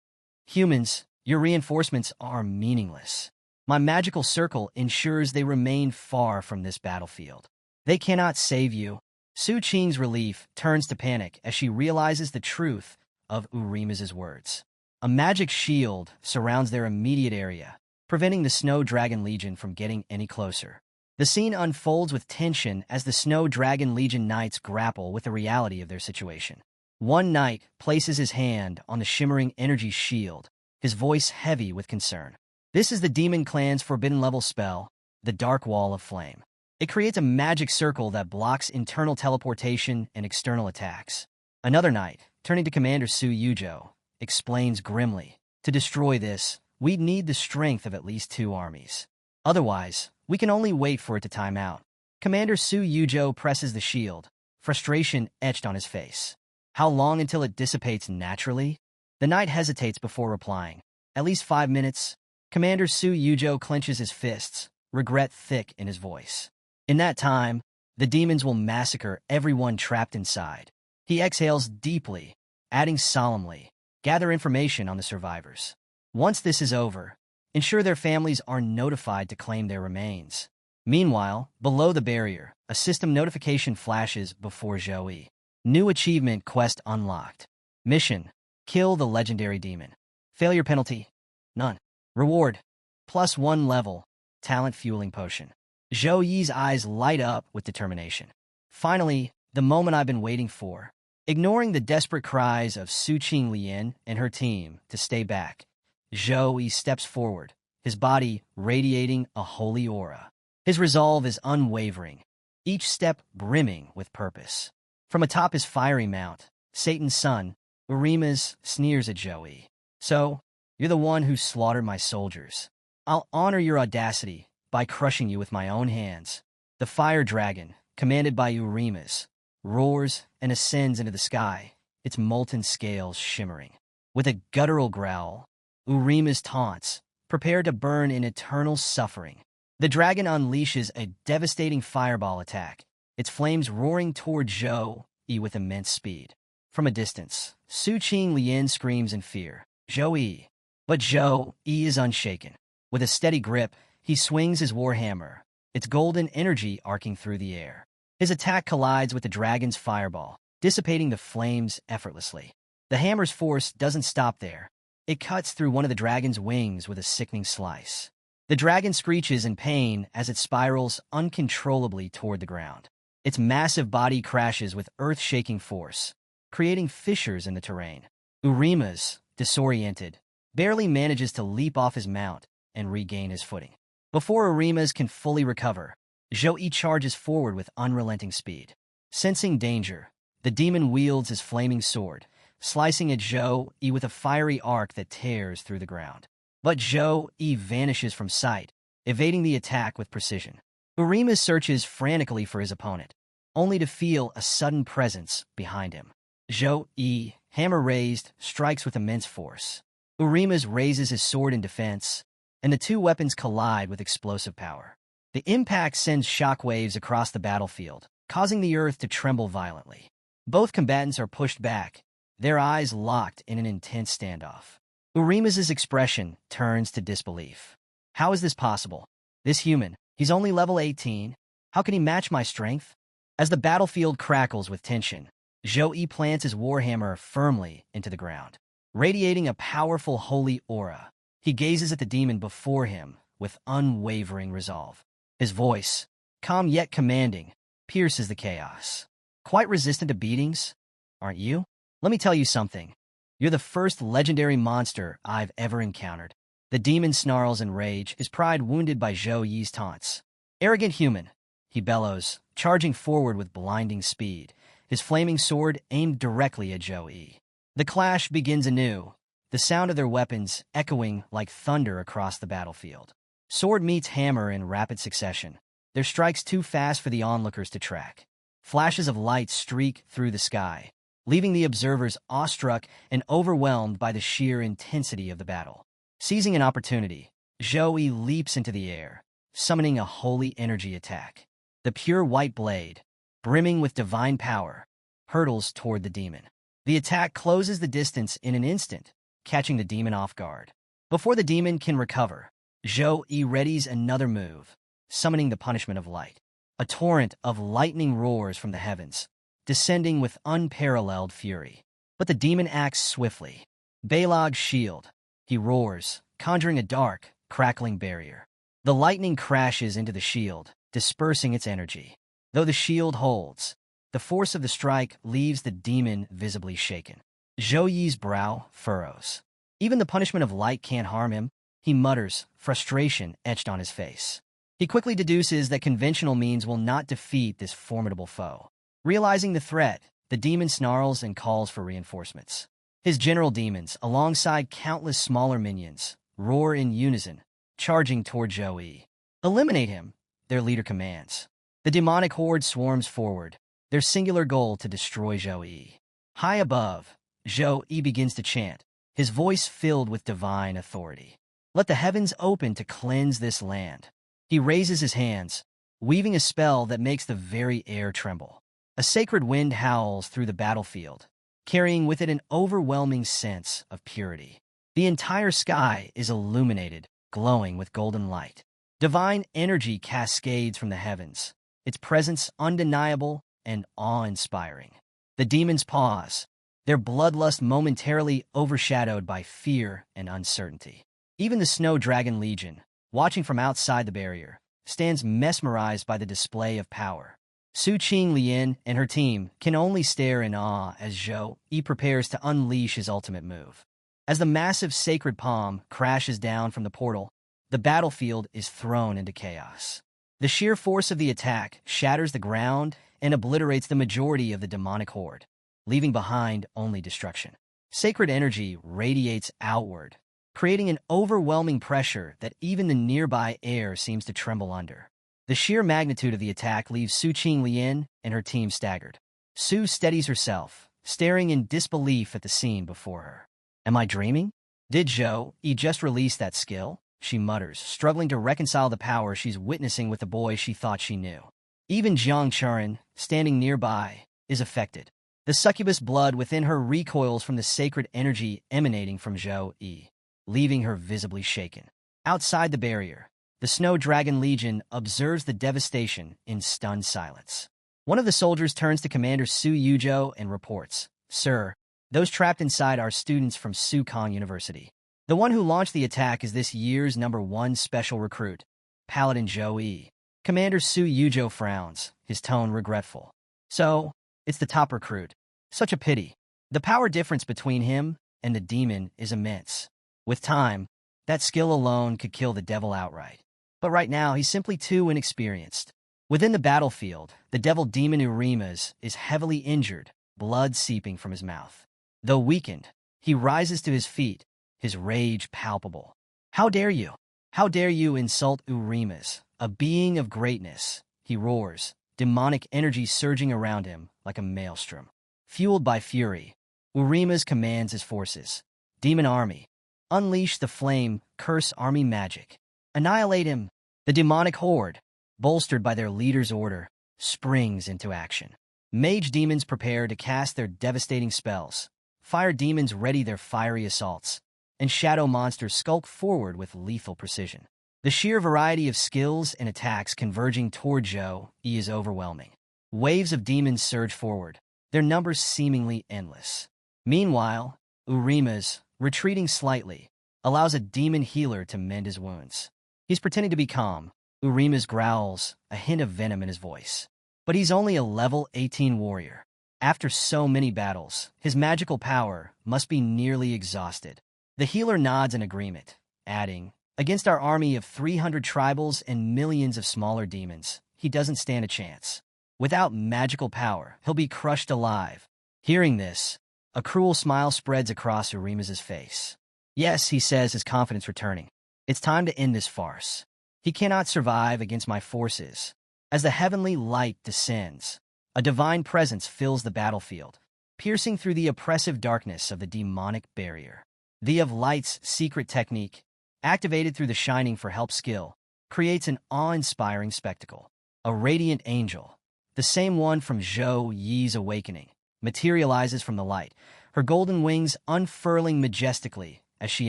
"Humans, your reinforcements are meaningless. My magical circle ensures they remain far from this battlefield. They cannot save you." Su Qing's relief turns to panic as she realizes the truth of Urimas' words. A magic shield surrounds their immediate area, preventing the Snow Dragon Legion from getting any closer. The scene unfolds with tension as the Snow Dragon Legion knights grapple with the reality of their situation. One knight places his hand on the shimmering energy shield, his voice heavy with concern. This is the Demon Clan's forbidden level spell, the Dark Wall of Flame. It creates a magic circle that blocks internal teleportation and external attacks. Another knight, turning to Commander Su Yuzhou, explains grimly, "To destroy this, we'd need the strength of at least 2 armies. Otherwise, we can only wait for it to time out." Commander Su Yuzhou presses the shield, frustration etched on his face. "How long until it dissipates naturally?" The knight hesitates before replying. "At least 5 minutes." Commander Su Yuzhou clenches his fists, regret thick in his voice. "In that time, the demons will massacre everyone trapped inside." He exhales deeply, adding solemnly, "Gather information on the survivors. Once this is over, ensure their families are notified to claim their remains." Meanwhile, below the barrier, a system notification flashes before Zhou Yi. New achievement quest unlocked. Mission: kill the legendary demon. Failure penalty: none. Reward: +1 level, talent fueling potion. Zhou Yi's eyes light up with determination. Finally, the moment I've been waiting for. Ignoring the desperate cries of Su Qing Lian and her team to stay back, Zhou Yi steps forward, his body radiating a holy aura. His resolve is unwavering, each step brimming with purpose. From atop his fiery mount, Satan's son, Urimas, sneers at Zhou Yi. "So, you're the one who slaughtered my soldiers. I'll honor your audacity by crushing you with my own hands." The fire dragon, commanded by Urimas, roars and ascends into the sky, its molten scales shimmering. With a guttural growl, Urimas taunts, prepared to burn in eternal suffering. The dragon unleashes a devastating fireball attack, its flames roaring toward Zhou Yi with immense speed. From a distance, Su Qing Lian screams in fear, "Zhou Yi!" But Zhou Yi is unshaken. With a steady grip, he swings his warhammer, its golden energy arcing through the air. His attack collides with the dragon's fireball, dissipating the flames effortlessly. The hammer's force doesn't stop there. It cuts through one of the dragon's wings with a sickening slice. The dragon screeches in pain as it spirals uncontrollably toward the ground. Its massive body crashes with earth-shaking force, creating fissures in the terrain. Urimas, disoriented, barely manages to leap off his mount and regain his footing. Before Urimas can fully recover, Zhou Yi charges forward with unrelenting speed. Sensing danger, the demon wields his flaming sword, slicing at Zhou Yi with a fiery arc that tears through the ground. But Zhou Yi vanishes from sight, evading the attack with precision. Urimas searches frantically for his opponent, only to feel a sudden presence behind him. Zhou Yi, hammer raised, strikes with immense force. Urimas raises his sword in defense, and the two weapons collide with explosive power. The impact sends shockwaves across the battlefield, causing the earth to tremble violently. Both combatants are pushed back, their eyes locked in an intense standoff. Urima's expression turns to disbelief. How is this possible? This human, he's only level 18. How can he match my strength? As the battlefield crackles with tension, Zhou plants his warhammer firmly into the ground. Radiating a powerful holy aura, he gazes at the demon before him with unwavering resolve. His voice, calm yet commanding, pierces the chaos. Quite resistant to beatings, aren't you? Let me tell you something. You're the first legendary monster I've ever encountered. The demon snarls in rage, his pride wounded by Zhou Yi's taunts. Arrogant human, he bellows, charging forward with blinding speed, his flaming sword aimed directly at Zhou Yi. The clash begins anew, the sound of their weapons echoing like thunder across the battlefield. Sword meets hammer in rapid succession, their strikes too fast for the onlookers to track. Flashes of light streak through the sky, leaving the observers awestruck and overwhelmed by the sheer intensity of the battle. Seizing an opportunity, Zhou Yi leaps into the air, summoning a holy energy attack. The pure white blade, brimming with divine power, hurtles toward the demon. The attack closes the distance in an instant, catching the demon off guard. Before the demon can recover, Zhou Yi readies another move, summoning the punishment of light. A torrent of lightning roars from the heavens, descending with unparalleled fury. But the demon acts swiftly. Balog's shield, he roars, conjuring a dark, crackling barrier. The lightning crashes into the shield, dispersing its energy. Though the shield holds, the force of the strike leaves the demon visibly shaken. Zhou Yi's brow furrows. Even the punishment of light can't harm him, he mutters, frustration etched on his face. He quickly deduces that conventional means will not defeat this formidable foe. Realizing the threat, the demon snarls and calls for reinforcements. His general demons, alongside countless smaller minions, roar in unison, charging toward Zhou Yi. Eliminate him, their leader commands. The demonic horde swarms forward, their singular goal to destroy Zhou Yi. High above, Zhou Yi begins to chant, his voice filled with divine authority. Let the heavens open to cleanse this land. He raises his hands, weaving a spell that makes the very air tremble. A sacred wind howls through the battlefield, carrying with it an overwhelming sense of purity. The entire sky is illuminated, glowing with golden light. Divine energy cascades from the heavens, its presence undeniable and awe-inspiring. The demons pause, their bloodlust momentarily overshadowed by fear and uncertainty. Even the Snow Dragon Legion, watching from outside the barrier, stands mesmerized by the display of power. Su Qinglian and her team can only stare in awe as Zhou Yi prepares to unleash his ultimate move. As the massive sacred palm crashes down from the portal, the battlefield is thrown into chaos. The sheer force of the attack shatters the ground and obliterates the majority of the demonic horde, leaving behind only destruction. Sacred energy radiates outward, creating an overwhelming pressure that even the nearby air seems to tremble under. The sheer magnitude of the attack leaves Su Qinglian and her team staggered. Su steadies herself, staring in disbelief at the scene before her. Am I dreaming? Did Zhou Yi just release that skill? She mutters, struggling to reconcile the power she's witnessing with the boy she thought she knew. Even Jiang Churen, standing nearby, is affected. The succubus blood within her recoils from the sacred energy emanating from Zhou Yi, leaving her visibly shaken. Outside the barrier, the Snow Dragon Legion observes the devastation in stunned silence. One of the soldiers turns to Commander Su Yuzhou and reports, "Sir, those trapped inside are students from Sukong University. The one who launched the attack is this year's #1 special recruit, Paladin Zhou Yi." Commander Su Yuzhou frowns, his tone regretful. So, it's the top recruit. Such a pity. The power difference between him and the demon is immense. With time, that skill alone could kill the devil outright. But right now, he's simply too inexperienced. Within the battlefield, the devil demon Urimas is heavily injured, blood seeping from his mouth. Though weakened, he rises to his feet, his rage palpable. How dare you? How dare you insult Urimas, a being of greatness? He roars, demonic energy surging around him like a maelstrom. Fueled by fury, Urimas commands his forces. Demon army, unleash the flame, curse army magic. Annihilate him. The demonic horde, bolstered by their leader's order, springs into action. Mage demons prepare to cast their devastating spells. Fire demons ready their fiery assaults. and shadow monsters skulk forward with lethal precision. The sheer variety of skills and attacks converging toward Zhou Yi is overwhelming. Waves of demons surge forward, their numbers seemingly endless. Meanwhile, Urima's, retreating slightly, allows a demon healer to mend his wounds. He's pretending to be calm. Urima's growls, a hint of venom in his voice. But he's only a level 18 warrior. After so many battles, his magical power must be nearly exhausted. The healer nods in agreement, adding, "Against our army of 300 tribals and millions of smaller demons, he doesn't stand a chance. Without magical power, he'll be crushed alive." Hearing this, a cruel smile spreads across Urima's face. "Yes," he says, his confidence returning. "It's time to end this farce. He cannot survive against my forces." As the heavenly light descends, a divine presence fills the battlefield, piercing through the oppressive darkness of the demonic barrier. The of Light's secret technique, activated through the Shining for Help skill, creates an awe-inspiring spectacle. A radiant angel, the same one from Zhou Yi's awakening, materializes from the light, her golden wings unfurling majestically as she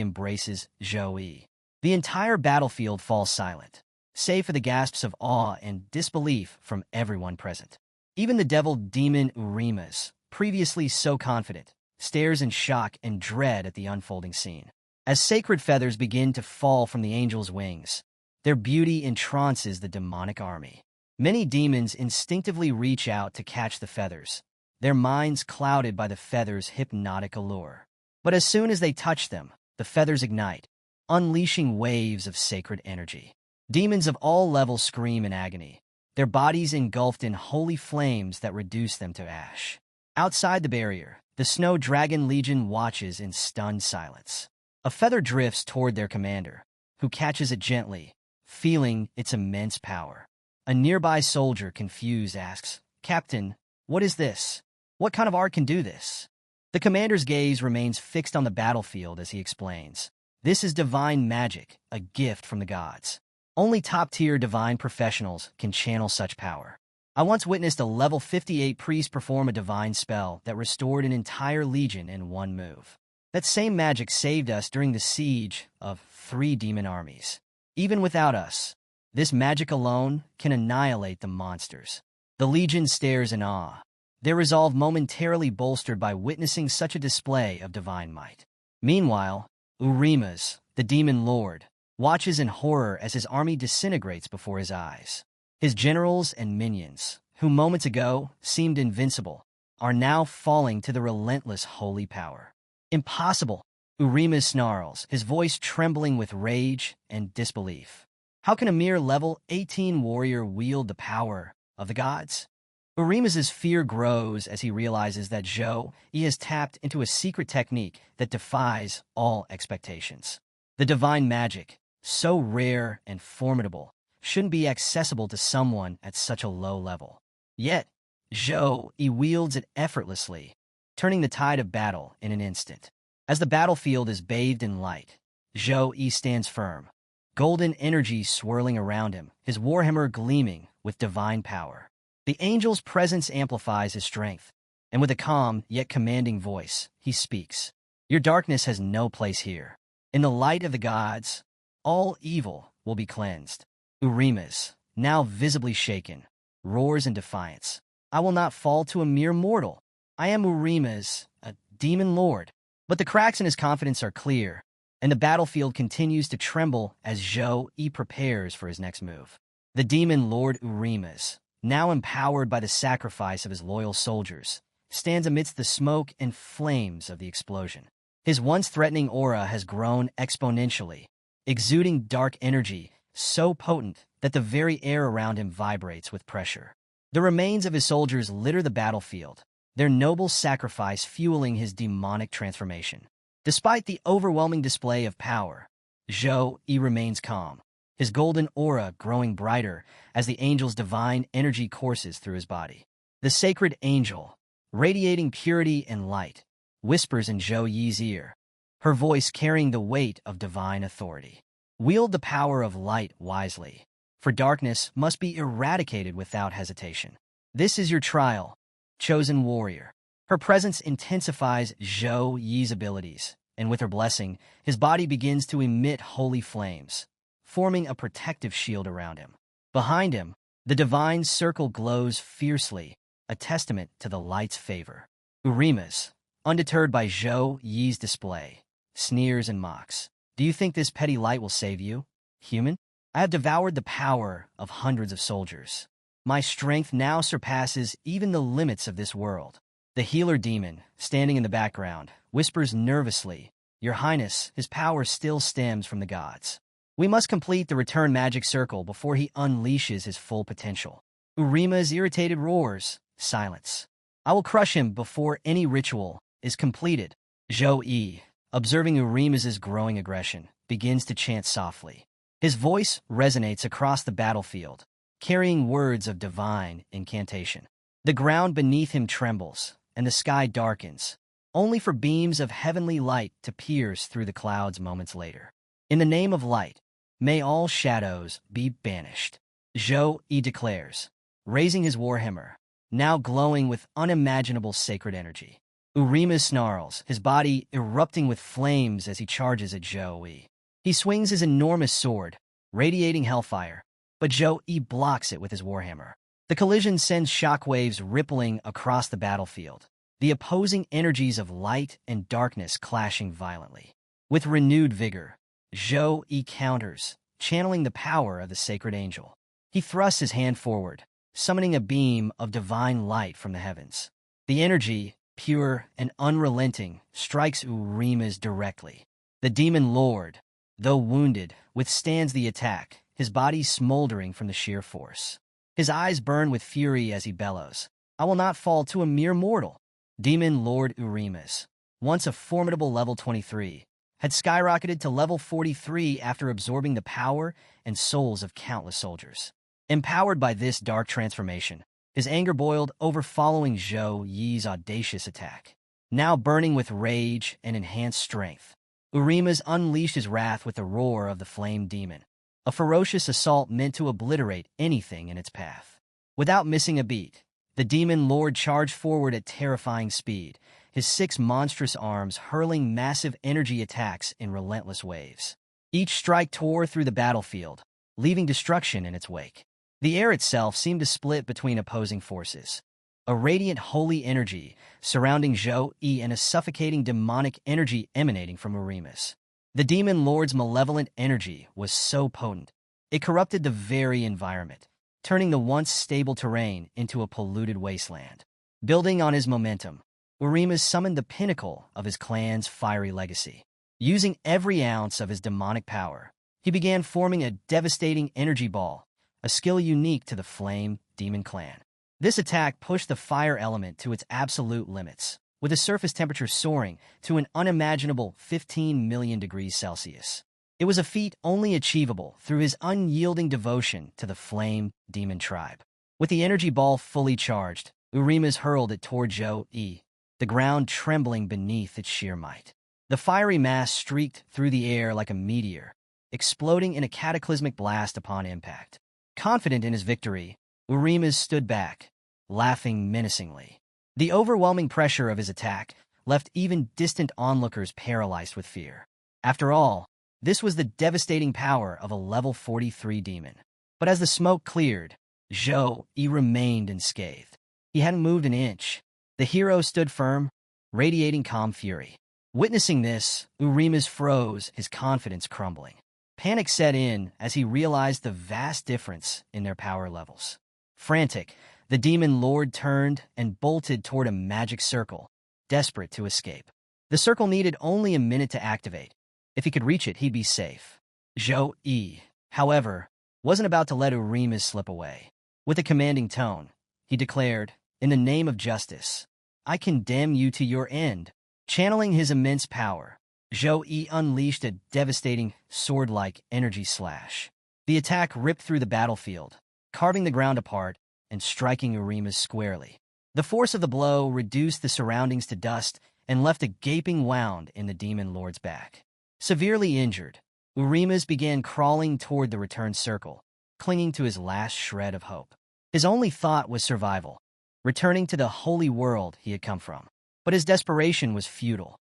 embraces Zhou Yi. The entire battlefield falls silent, save for the gasps of awe and disbelief from everyone present. Even the devil demon Urima's, previously so confident, stares in shock and dread at the unfolding scene. As sacred feathers begin to fall from the angel's wings, their beauty entrances the demonic army. Many demons instinctively reach out to catch the feathers, their minds clouded by the feathers' hypnotic allure. But as soon as they touch them, the feathers ignite, unleashing waves of sacred energy. Demons of all levels scream in agony, their bodies engulfed in holy flames that reduce them to ash. Outside the barrier, the Snow Dragon Legion watches in stunned silence. A feather drifts toward their commander, who catches it gently, feeling its immense power. A nearby soldier, confused, asks, "Captain, what is this? What kind of art can do this?" The commander's gaze remains fixed on the battlefield as he explains, "This is divine magic, a gift from the gods. Only top-tier divine professionals can channel such power. I once witnessed a level 58 priest perform a divine spell that restored an entire legion in one move. That same magic saved us during the siege of 3 demon armies. Even without us, this magic alone can annihilate the monsters." The legion stares in awe, their resolve momentarily bolstered by witnessing such a display of divine might. Meanwhile, Urima's, the demon lord, watches in horror as his army disintegrates before his eyes. His generals and minions, who moments ago seemed invincible, are now falling to the relentless holy power. "Impossible!" Urima's snarls, his voice trembling with rage and disbelief. "How can a mere level 18 warrior wield the power of the gods?" Urima's fear grows as he realizes that Zhou Yi has tapped into a secret technique that defies all expectations. The divine magic, so rare and formidable, shouldn't be accessible to someone at such a low level. Yet, Zhou Yi wields it effortlessly, turning the tide of battle in an instant. As the battlefield is bathed in light, Zhou Yi stands firm, golden energy swirling around him, his warhammer gleaming with divine power. The angel's presence amplifies his strength, and with a calm yet commanding voice, he speaks. "Your darkness has no place here. In the light of the gods, all evil will be cleansed." Urima's, now visibly shaken, roars in defiance. "I will not fall to a mere mortal. I am Urima's, a demon lord." But the cracks in his confidence are clear, and the battlefield continues to tremble as Zhou Yi prepares for his next move. The demon lord Urima's, now empowered by the sacrifice of his loyal soldiers, stands amidst the smoke and flames of the explosion. His once threatening aura has grown exponentially, exuding dark energy so potent that the very air around him vibrates with pressure. The remains of his soldiers litter the battlefield, their noble sacrifice fueling his demonic transformation. Despite the overwhelming display of power, Zhou Yi remains calm, his golden aura growing brighter as the angel's divine energy courses through his body. The sacred angel, radiating purity and light, whispers in Zhou Yi's ear, her voice carrying the weight of divine authority. "Wield the power of light wisely, for darkness must be eradicated without hesitation. This is your trial, chosen warrior." Her presence intensifies Zhou Yi's abilities, and with her blessing, his body begins to emit holy flames, forming a protective shield around him. Behind him, the divine circle glows fiercely, a testament to the light's favor. Urimas, undeterred by Zhou Yi's display, sneers and mocks. Do you think this petty light will save you, human? I have devoured the power of hundreds of soldiers. My strength now surpasses even the limits of this world. The healer demon, standing in the background, whispers nervously, Your Highness, his power still stems from the gods. We must complete the return magic circle before he unleashes his full potential. Urima's irritated roars, Silence. I will crush him before any ritual is completed. Zhou Yi, observing Urima's growing aggression, begins to chant softly. His voice resonates across the battlefield, carrying words of divine incantation. The ground beneath him trembles, and the sky darkens, only for beams of heavenly light to pierce through the clouds moments later. In the name of light, may all shadows be banished, Zhou Yi declares, raising his warhammer, now glowing with unimaginable sacred energy. Urima snarls, his body erupting with flames as he charges at Zhou Yi. He swings his enormous sword, radiating hellfire, but Zhou Yi blocks it with his warhammer. The collision sends shockwaves rippling across the battlefield, the opposing energies of light and darkness clashing violently. With renewed vigor, Zhou Yi counters, channeling the power of the sacred angel. He thrusts his hand forward, summoning a beam of divine light from the heavens. The energy, pure and unrelenting, strikes Urima's directly. The demon lord, though wounded, withstands the attack, his body smoldering from the sheer force. His eyes burn with fury as he bellows, I will not fall to a mere mortal. Demon Lord Urimas, once a formidable level 23, had skyrocketed to level 43 after absorbing the power and souls of countless soldiers. Empowered by this dark transformation, his anger boiled over following Zhou Yi's audacious attack. Now burning with rage and enhanced strength, Urimas unleashed his wrath with the roar of the flame demon, a ferocious assault meant to obliterate anything in its path. Without missing a beat, the demon lord charged forward at terrifying speed, his 6 monstrous arms hurling massive energy attacks in relentless waves. Each strike tore through the battlefield, leaving destruction in its wake. The air itself seemed to split between opposing forces. A radiant holy energy surrounding Zhou Yi and a suffocating demonic energy emanating from Urimas. The demon lord's malevolent energy was so potent, it corrupted the very environment, turning the once stable terrain into a polluted wasteland. Building on his momentum, Urimas summoned the pinnacle of his clan's fiery legacy. Using every ounce of his demonic power, he began forming a devastating energy ball, a skill unique to the Flame Demon clan. This attack pushed the fire element to its absolute limits, with the surface temperature soaring to an unimaginable 15 million degrees Celsius. It was a feat only achievable through his unyielding devotion to the Flame Demon tribe. With the energy ball fully charged, Urimas hurled it toward Zhou Yi, the ground trembling beneath its sheer might. The fiery mass streaked through the air like a meteor, exploding in a cataclysmic blast upon impact. Confident in his victory, Urimas stood back, laughing menacingly. The overwhelming pressure of his attack left even distant onlookers paralyzed with fear. After all, this was the devastating power of a level 43 demon. But as the smoke cleared, Zhou Yi remained unscathed. He hadn't moved an inch. The hero stood firm, radiating calm fury. Witnessing this, Urimas froze, his confidence crumbling. Panic set in as he realized the vast difference in their power levels. Frantic, the demon lord turned and bolted toward a magic circle, desperate to escape. The circle needed only a minute to activate. If he could reach it, he'd be safe. Zhou Yi, however, wasn't about to let Urimas slip away. With a commanding tone, he declared, In the name of justice, I condemn you to your end. Channeling his immense power, Zhou Yi unleashed a devastating, sword-like energy slash. The attack ripped through the battlefield, carving the ground apart and striking Urimas squarely. The force of the blow reduced the surroundings to dust and left a gaping wound in the demon lord's back. Severely injured, Urimas began crawling toward the return circle, clinging to his last shred of hope. His only thought was survival, returning to the holy world he had come from. But his desperation was futile.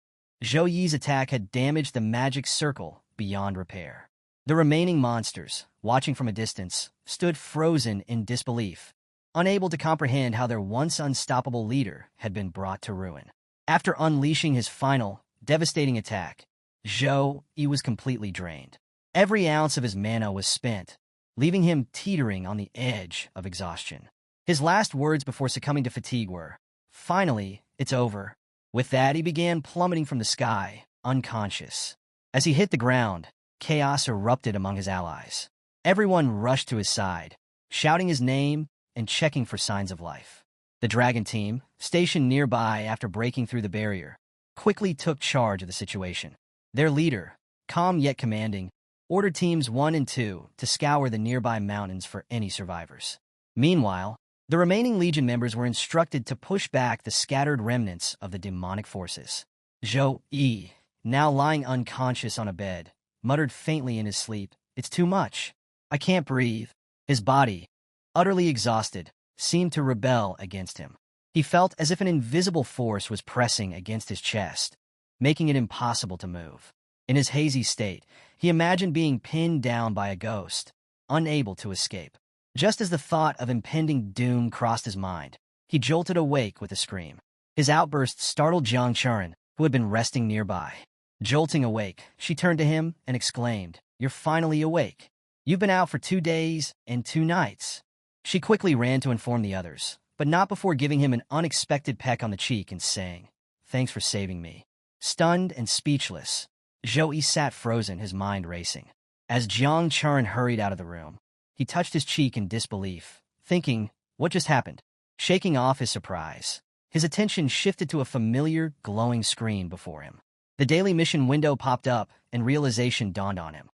Zhou Yi's attack had damaged the magic circle beyond repair. The remaining monsters, watching from a distance, stood frozen in disbelief, unable to comprehend how their once unstoppable leader had been brought to ruin. After unleashing his final, devastating attack, Zhou Yi was completely drained. Every ounce of his mana was spent, leaving him teetering on the edge of exhaustion. His last words before succumbing to fatigue were, "Finally, it's over." With that, he began plummeting from the sky, unconscious. As he hit the ground, chaos erupted among his allies. Everyone rushed to his side, shouting his name and checking for signs of life. The dragon team, stationed nearby after breaking through the barrier, quickly took charge of the situation. Their leader, calm yet commanding, ordered teams 1 and 2 to scour the nearby mountains for any survivors. Meanwhile, the remaining Legion members were instructed to push back the scattered remnants of the demonic forces. Zhou Yi, now lying unconscious on a bed, muttered faintly in his sleep, "It's too much. I can't breathe." His body, utterly exhausted, seemed to rebel against him. He felt as if an invisible force was pressing against his chest, making it impossible to move. In his hazy state, he imagined being pinned down by a ghost, unable to escape. Just as the thought of impending doom crossed his mind, he jolted awake with a scream. His outburst startled Jiang Chuan, who had been resting nearby. Jolting awake, she turned to him and exclaimed, "You're finally awake. You've been out for 2 days and 2 nights." She quickly ran to inform the others, but not before giving him an unexpected peck on the cheek and saying, "Thanks for saving me." Stunned and speechless, Zhou Yi sat frozen, his mind racing. As Jiang Chuan hurried out of the room, he touched his cheek in disbelief, thinking, "What just happened?" Shaking off his surprise, his attention shifted to a familiar, glowing screen before him. The daily mission window popped up, and realization dawned on him.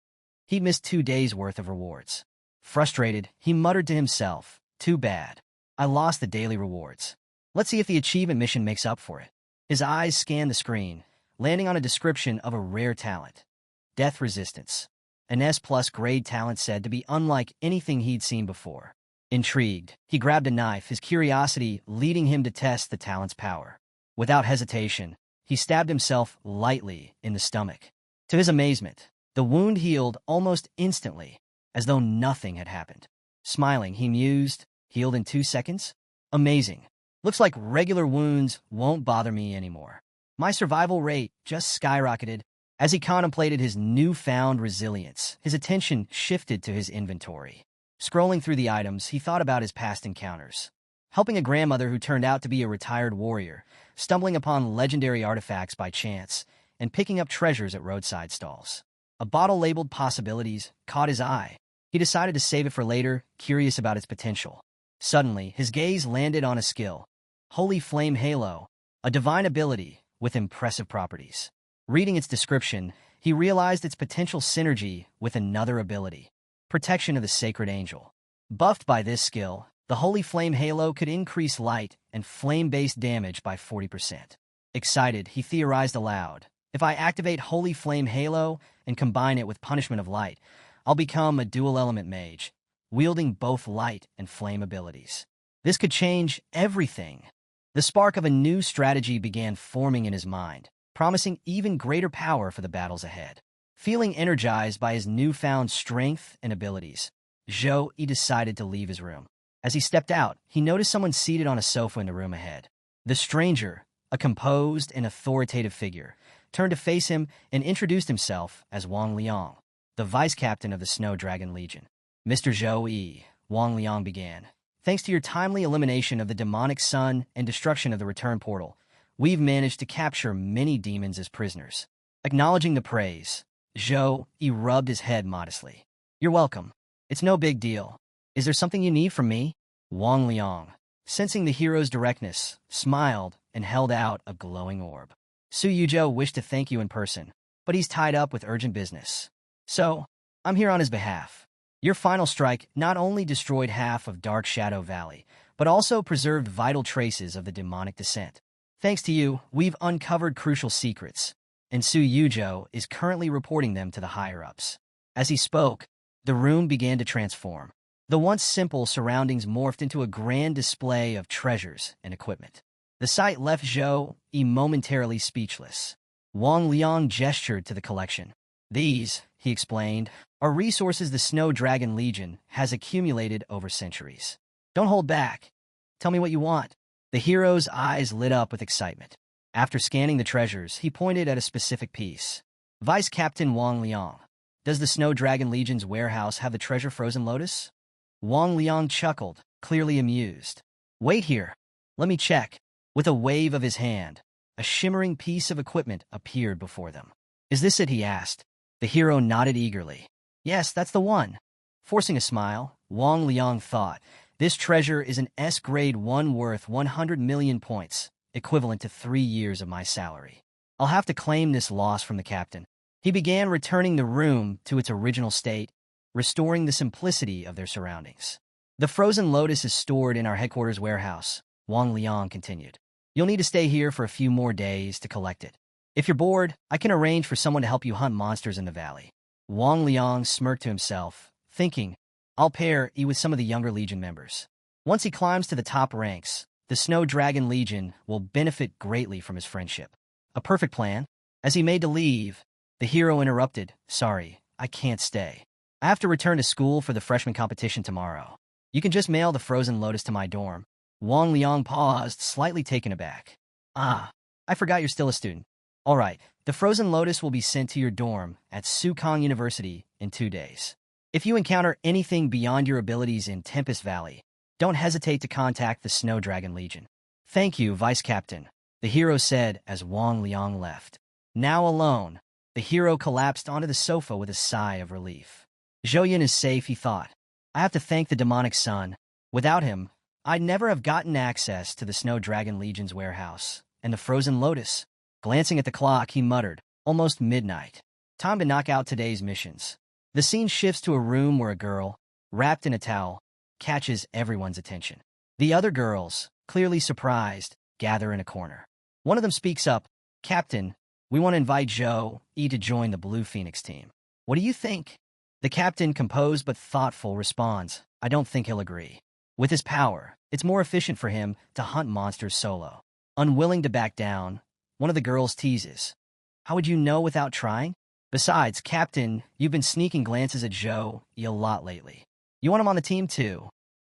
He'd missed 2 days' worth of rewards. Frustrated, he muttered to himself, "Too bad. I lost the daily rewards. Let's see if the achievement mission makes up for it." His eyes scanned the screen, landing on a description of a rare talent. Death Resistance. An S+ grade talent said to be unlike anything he'd seen before. Intrigued, he grabbed a knife, his curiosity leading him to test the talent's power. Without hesitation, he stabbed himself lightly in the stomach. To his amazement, the wound healed almost instantly, as though nothing had happened. Smiling, he mused, "Healed in 2 seconds? Amazing. Looks like regular wounds won't bother me anymore." My survival rate just skyrocketed. As he contemplated his newfound resilience, his attention shifted to his inventory. Scrolling through the items, he thought about his past encounters. Helping a grandmother who turned out to be a retired warrior, stumbling upon legendary artifacts by chance, and picking up treasures at roadside stalls. A bottle labeled Possibilities caught his eye. He decided to save it for later, curious about its potential. Suddenly, his gaze landed on a skill. Holy Flame Halo, a divine ability with impressive properties. Reading its description, he realized its potential synergy with another ability, Protection of the Sacred Angel. Buffed by this skill, the Holy Flame Halo could increase light and flame-based damage by 40%. Excited, he theorized aloud, "If I activate Holy Flame Halo and combine it with Punishment of Light, I'll become a dual-element mage, wielding both light and flame abilities. This could change everything." The spark of a new strategy began forming in his mind, promising even greater power for the battles ahead. Feeling energized by his newfound strength and abilities, Zhou Yi decided to leave his room. As he stepped out, he noticed someone seated on a sofa in the room ahead. The stranger, a composed and authoritative figure, turned to face him and introduced himself as Wang Liang, the vice captain of the Snow Dragon Legion. "Mr. Zhou Yi," Wang Liang began, "thanks to your timely elimination of the demonic sun and destruction of the return portal, we've managed to capture many demons as prisoners." Acknowledging the praise, Zhou Yi rubbed his head modestly. "You're welcome. It's no big deal. Is there something you need from me?" Wang Liang, sensing the hero's directness, smiled and held out a glowing orb. "Su Yuzhou wished to thank you in person, but he's tied up with urgent business. So, I'm here on his behalf. Your final strike not only destroyed half of Dark Shadow Valley, but also preserved vital traces of the demonic descent. Thanks to you, we've uncovered crucial secrets, and Su Yuzhou is currently reporting them to the higher-ups." As he spoke, the room began to transform. The once simple surroundings morphed into a grand display of treasures and equipment. The sight left Zhou Yi momentarily speechless. Wang Liang gestured to the collection. These, he explained, are resources the Snow Dragon Legion has accumulated over centuries. Don't hold back. Tell me what you want. The hero's eyes lit up with excitement. After scanning the treasures, he pointed at a specific piece. Vice Captain Wang Liang, does the Snow Dragon Legion's warehouse have the treasure Frozen Lotus? Wang Liang chuckled, clearly amused. Wait here. Let me check. With a wave of his hand, a shimmering piece of equipment appeared before them. Is this it? He asked. The hero nodded eagerly. Yes, that's the one. Forcing a smile, Wang Liang thought, this treasure is an S-grade one worth 100 million points, equivalent to 3 years of my salary. I'll have to claim this loss from the captain. He began returning the room to its original state, restoring the simplicity of their surroundings. The Frozen Lotus is stored in our headquarters warehouse, Wang Liang continued. You'll need to stay here for a few more days to collect it. If you're bored, I can arrange for someone to help you hunt monsters in the valley. Wang Liang smirked to himself, thinking, I'll pair you with some of the younger Legion members. Once he climbs to the top ranks, the Snow Dragon Legion will benefit greatly from his friendship. A perfect plan. As he made to leave, the hero interrupted, Sorry, I can't stay. I have to return to school for the freshman competition tomorrow. You can just mail the Frozen Lotus to my dorm. Wang Liang paused, slightly taken aback. Ah, I forgot you're still a student. All right, the Frozen Lotus will be sent to your dorm at Sukong University in 2 days. If you encounter anything beyond your abilities in Tempest Valley, don't hesitate to contact the Snow Dragon Legion. Thank you, Vice Captain, the hero said as Wang Liang left. Now alone, the hero collapsed onto the sofa with a sigh of relief. Zhou is safe, he thought. I have to thank the demonic sun. Without him, I'd never have gotten access to the Snow Dragon Legion's warehouse and the Frozen Lotus. Glancing at the clock, he muttered, almost midnight. Time to knock out today's missions. The scene shifts to a room where a girl, wrapped in a towel, catches everyone's attention. The other girls, clearly surprised, gather in a corner. One of them speaks up, Captain, we want to invite Zhou to join the Blue Phoenix team. What do you think? The captain, composed but thoughtful, responds, I don't think he'll agree. With his power, it's more efficient for him to hunt monsters solo. Unwilling to back down, one of the girls teases. How would you know without trying? Besides, Captain, you've been sneaking glances at Zhou a lot lately. You want him on the team too,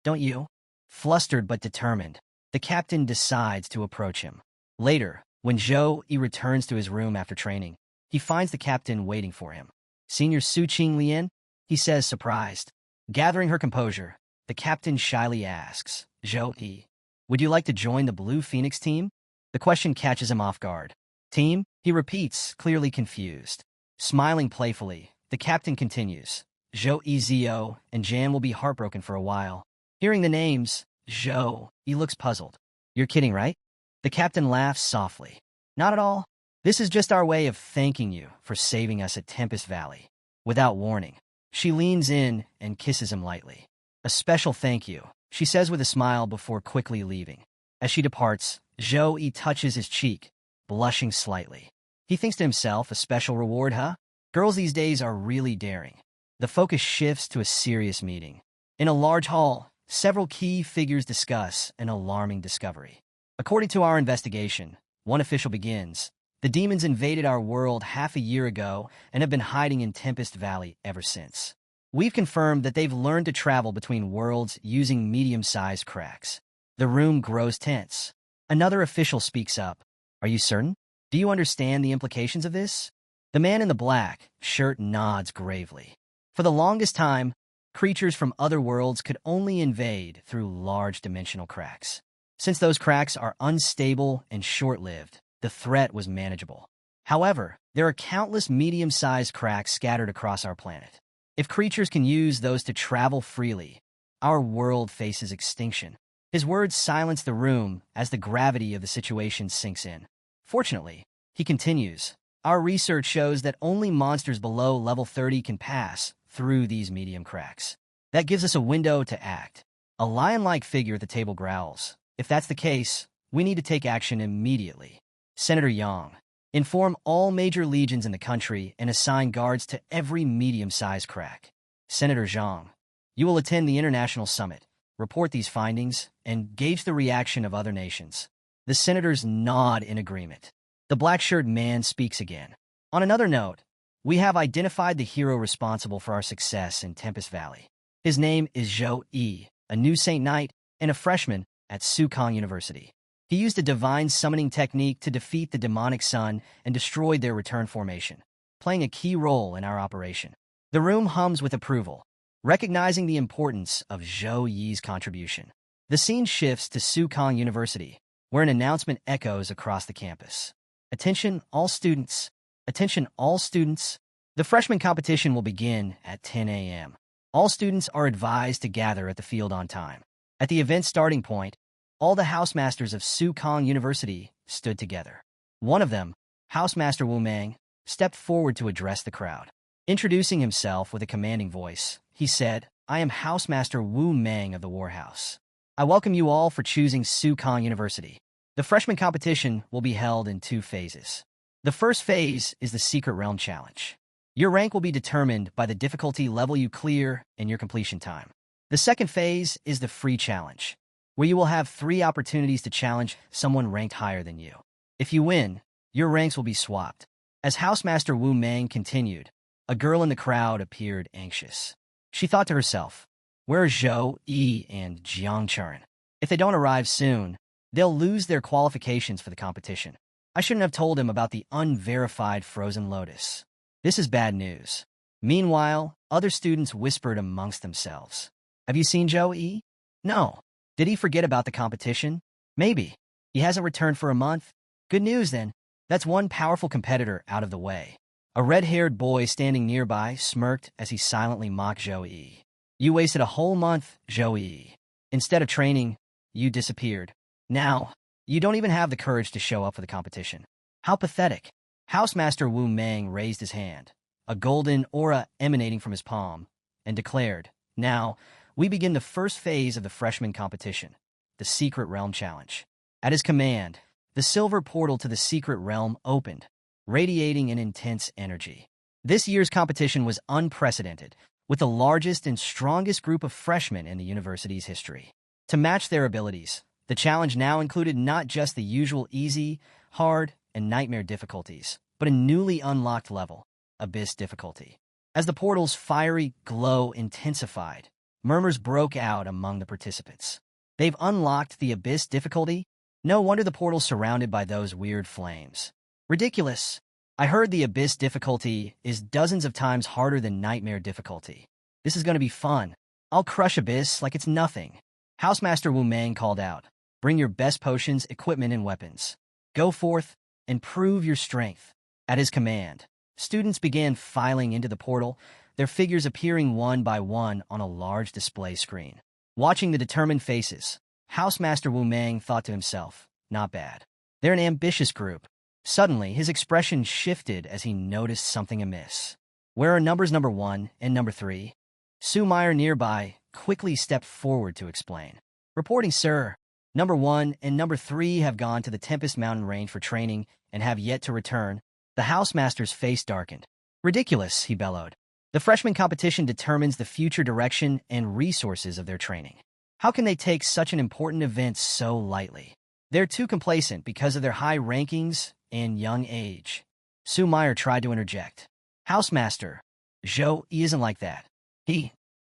don't you? Flustered but determined, the captain decides to approach him. Later, when Zhou returns to his room after training, he finds the captain waiting for him. Senior Su Qing Lian, he says, surprised. Gathering her composure, the captain shyly asks, Zhou, would you like to join the Blue Phoenix team? The question catches him off guard. Team? He repeats, clearly confused. Smiling playfully, the captain continues. Zhou Zio and Jan will be heartbroken for a while. Hearing the names, Zhou, he looks puzzled. You're kidding, right? The captain laughs softly. Not at all. This is just our way of thanking you for saving us at Tempest Valley. Without warning, she leans in and kisses him lightly. A special thank you, she says with a smile before quickly leaving. As she departs, Zhou touches his cheek, blushing slightly. He thinks to himself, a special reward, huh? Girls these days are really daring. The focus shifts to a serious meeting. In a large hall, several key figures discuss an alarming discovery. According to our investigation, one official begins, the demons invaded our world half a year ago and have been hiding in Tempest Valley ever since. We've confirmed that they've learned to travel between worlds using medium-sized cracks. The room grows tense. Another official speaks up. Are you certain? Do you understand the implications of this? The man in the black shirt nods gravely. For the longest time, creatures from other worlds could only invade through large dimensional cracks. Since those cracks are unstable and short-lived, the threat was manageable. However, there are countless medium-sized cracks scattered across our planet. If creatures can use those to travel freely, our world faces extinction. His words silence the room as the gravity of the situation sinks in. Fortunately, he continues, our research shows that only monsters below level 30 can pass through these medium cracks. That gives us a window to act. A lion-like figure at the table growls. If that's the case, we need to take action immediately. Senator Yang, inform all major legions in the country and assign guards to every medium-sized crack. Senator Zhang, you will attend the International Summit, report these findings, and gauge the reaction of other nations. The senators nod in agreement. The black-shirt man speaks again. On another note, we have identified the hero responsible for our success in Tempest Valley. His name is Zhou Yi, a new Saint Knight and a freshman at Sukong University. He used a divine summoning technique to defeat the demonic sun and destroyed their return formation, playing a key role in our operation. The room hums with approval, recognizing the importance of Zhou Yi's contribution. The scene shifts to Sukong University, where an announcement echoes across the campus. Attention all students! Attention all students! The freshman competition will begin at 10 a.m. All students are advised to gather at the field on time. At the event's starting point, all the housemasters of Sukong University stood together. One of them, Housemaster Wu Mang, stepped forward to address the crowd. Introducing himself with a commanding voice, he said, "I am Housemaster Wu Mang of the Warhouse. I welcome you all for choosing Sukong University. The freshman competition will be held in 2 phases. The first phase is the Secret Realm Challenge. Your rank will be determined by the difficulty level you clear and your completion time. The second phase is the Free Challenge, where you will have 3 opportunities to challenge someone ranked higher than you. If you win, your ranks will be swapped." As Housemaster Wu Mang continued, a girl in the crowd appeared anxious. She thought to herself, "Where are Zhou Yi and Jiang Churen? If they don't arrive soon, they'll lose their qualifications for the competition. I shouldn't have told him about the unverified Frozen Lotus. This is bad news." Meanwhile, other students whispered amongst themselves, "Have you seen Zhou Yi? No. Did he forget about the competition? Maybe. He hasn't returned for a month? Good news, then. That's one powerful competitor out of the way." A red-haired boy standing nearby smirked as he silently mocked Zhou Yi. "You wasted a whole month, Zhou Yi. Instead of training, you disappeared. Now, you don't even have the courage to show up for the competition. How pathetic." Housemaster Wu Mang raised his hand, a golden aura emanating from his palm, and declared, "Now, we begin the first phase of the freshman competition, the Secret Realm Challenge." At his command, the silver portal to the Secret Realm opened, radiating an intense energy. This year's competition was unprecedented, with the largest and strongest group of freshmen in the university's history. To match their abilities, the challenge now included not just the usual easy, hard, and nightmare difficulties, but a newly unlocked level, Abyss difficulty. As the portal's fiery glow intensified, murmurs broke out among the participants. "They've unlocked the Abyss difficulty? No wonder the portal's surrounded by those weird flames. Ridiculous. I heard the Abyss difficulty is dozens of times harder than Nightmare difficulty. This is going to be fun. I'll crush Abyss like it's nothing." Housemaster Wu Mang called out, "Bring your best potions, equipment, and weapons. Go forth and prove your strength." At his command, students began filing into the portal, their figures appearing one by one on a large display screen. Watching the determined faces, Housemaster Wu Mang thought to himself, "Not bad. They're an ambitious group." Suddenly, his expression shifted as he noticed something amiss. "Where are numbers number 1 and number 3? Sue Meyer nearby quickly stepped forward to explain. "Reporting, sir. Number 1 and number 3 have gone to the Tempest Mountain Range for training and have yet to return." The housemaster's face darkened. "Ridiculous," he bellowed. "The freshman competition determines the future direction and resources of their training. How can they take such an important event so lightly? They're too complacent because of their high rankings and young age." Sue Meyer tried to interject. "Housemaster, Zhou Yi isn't like that.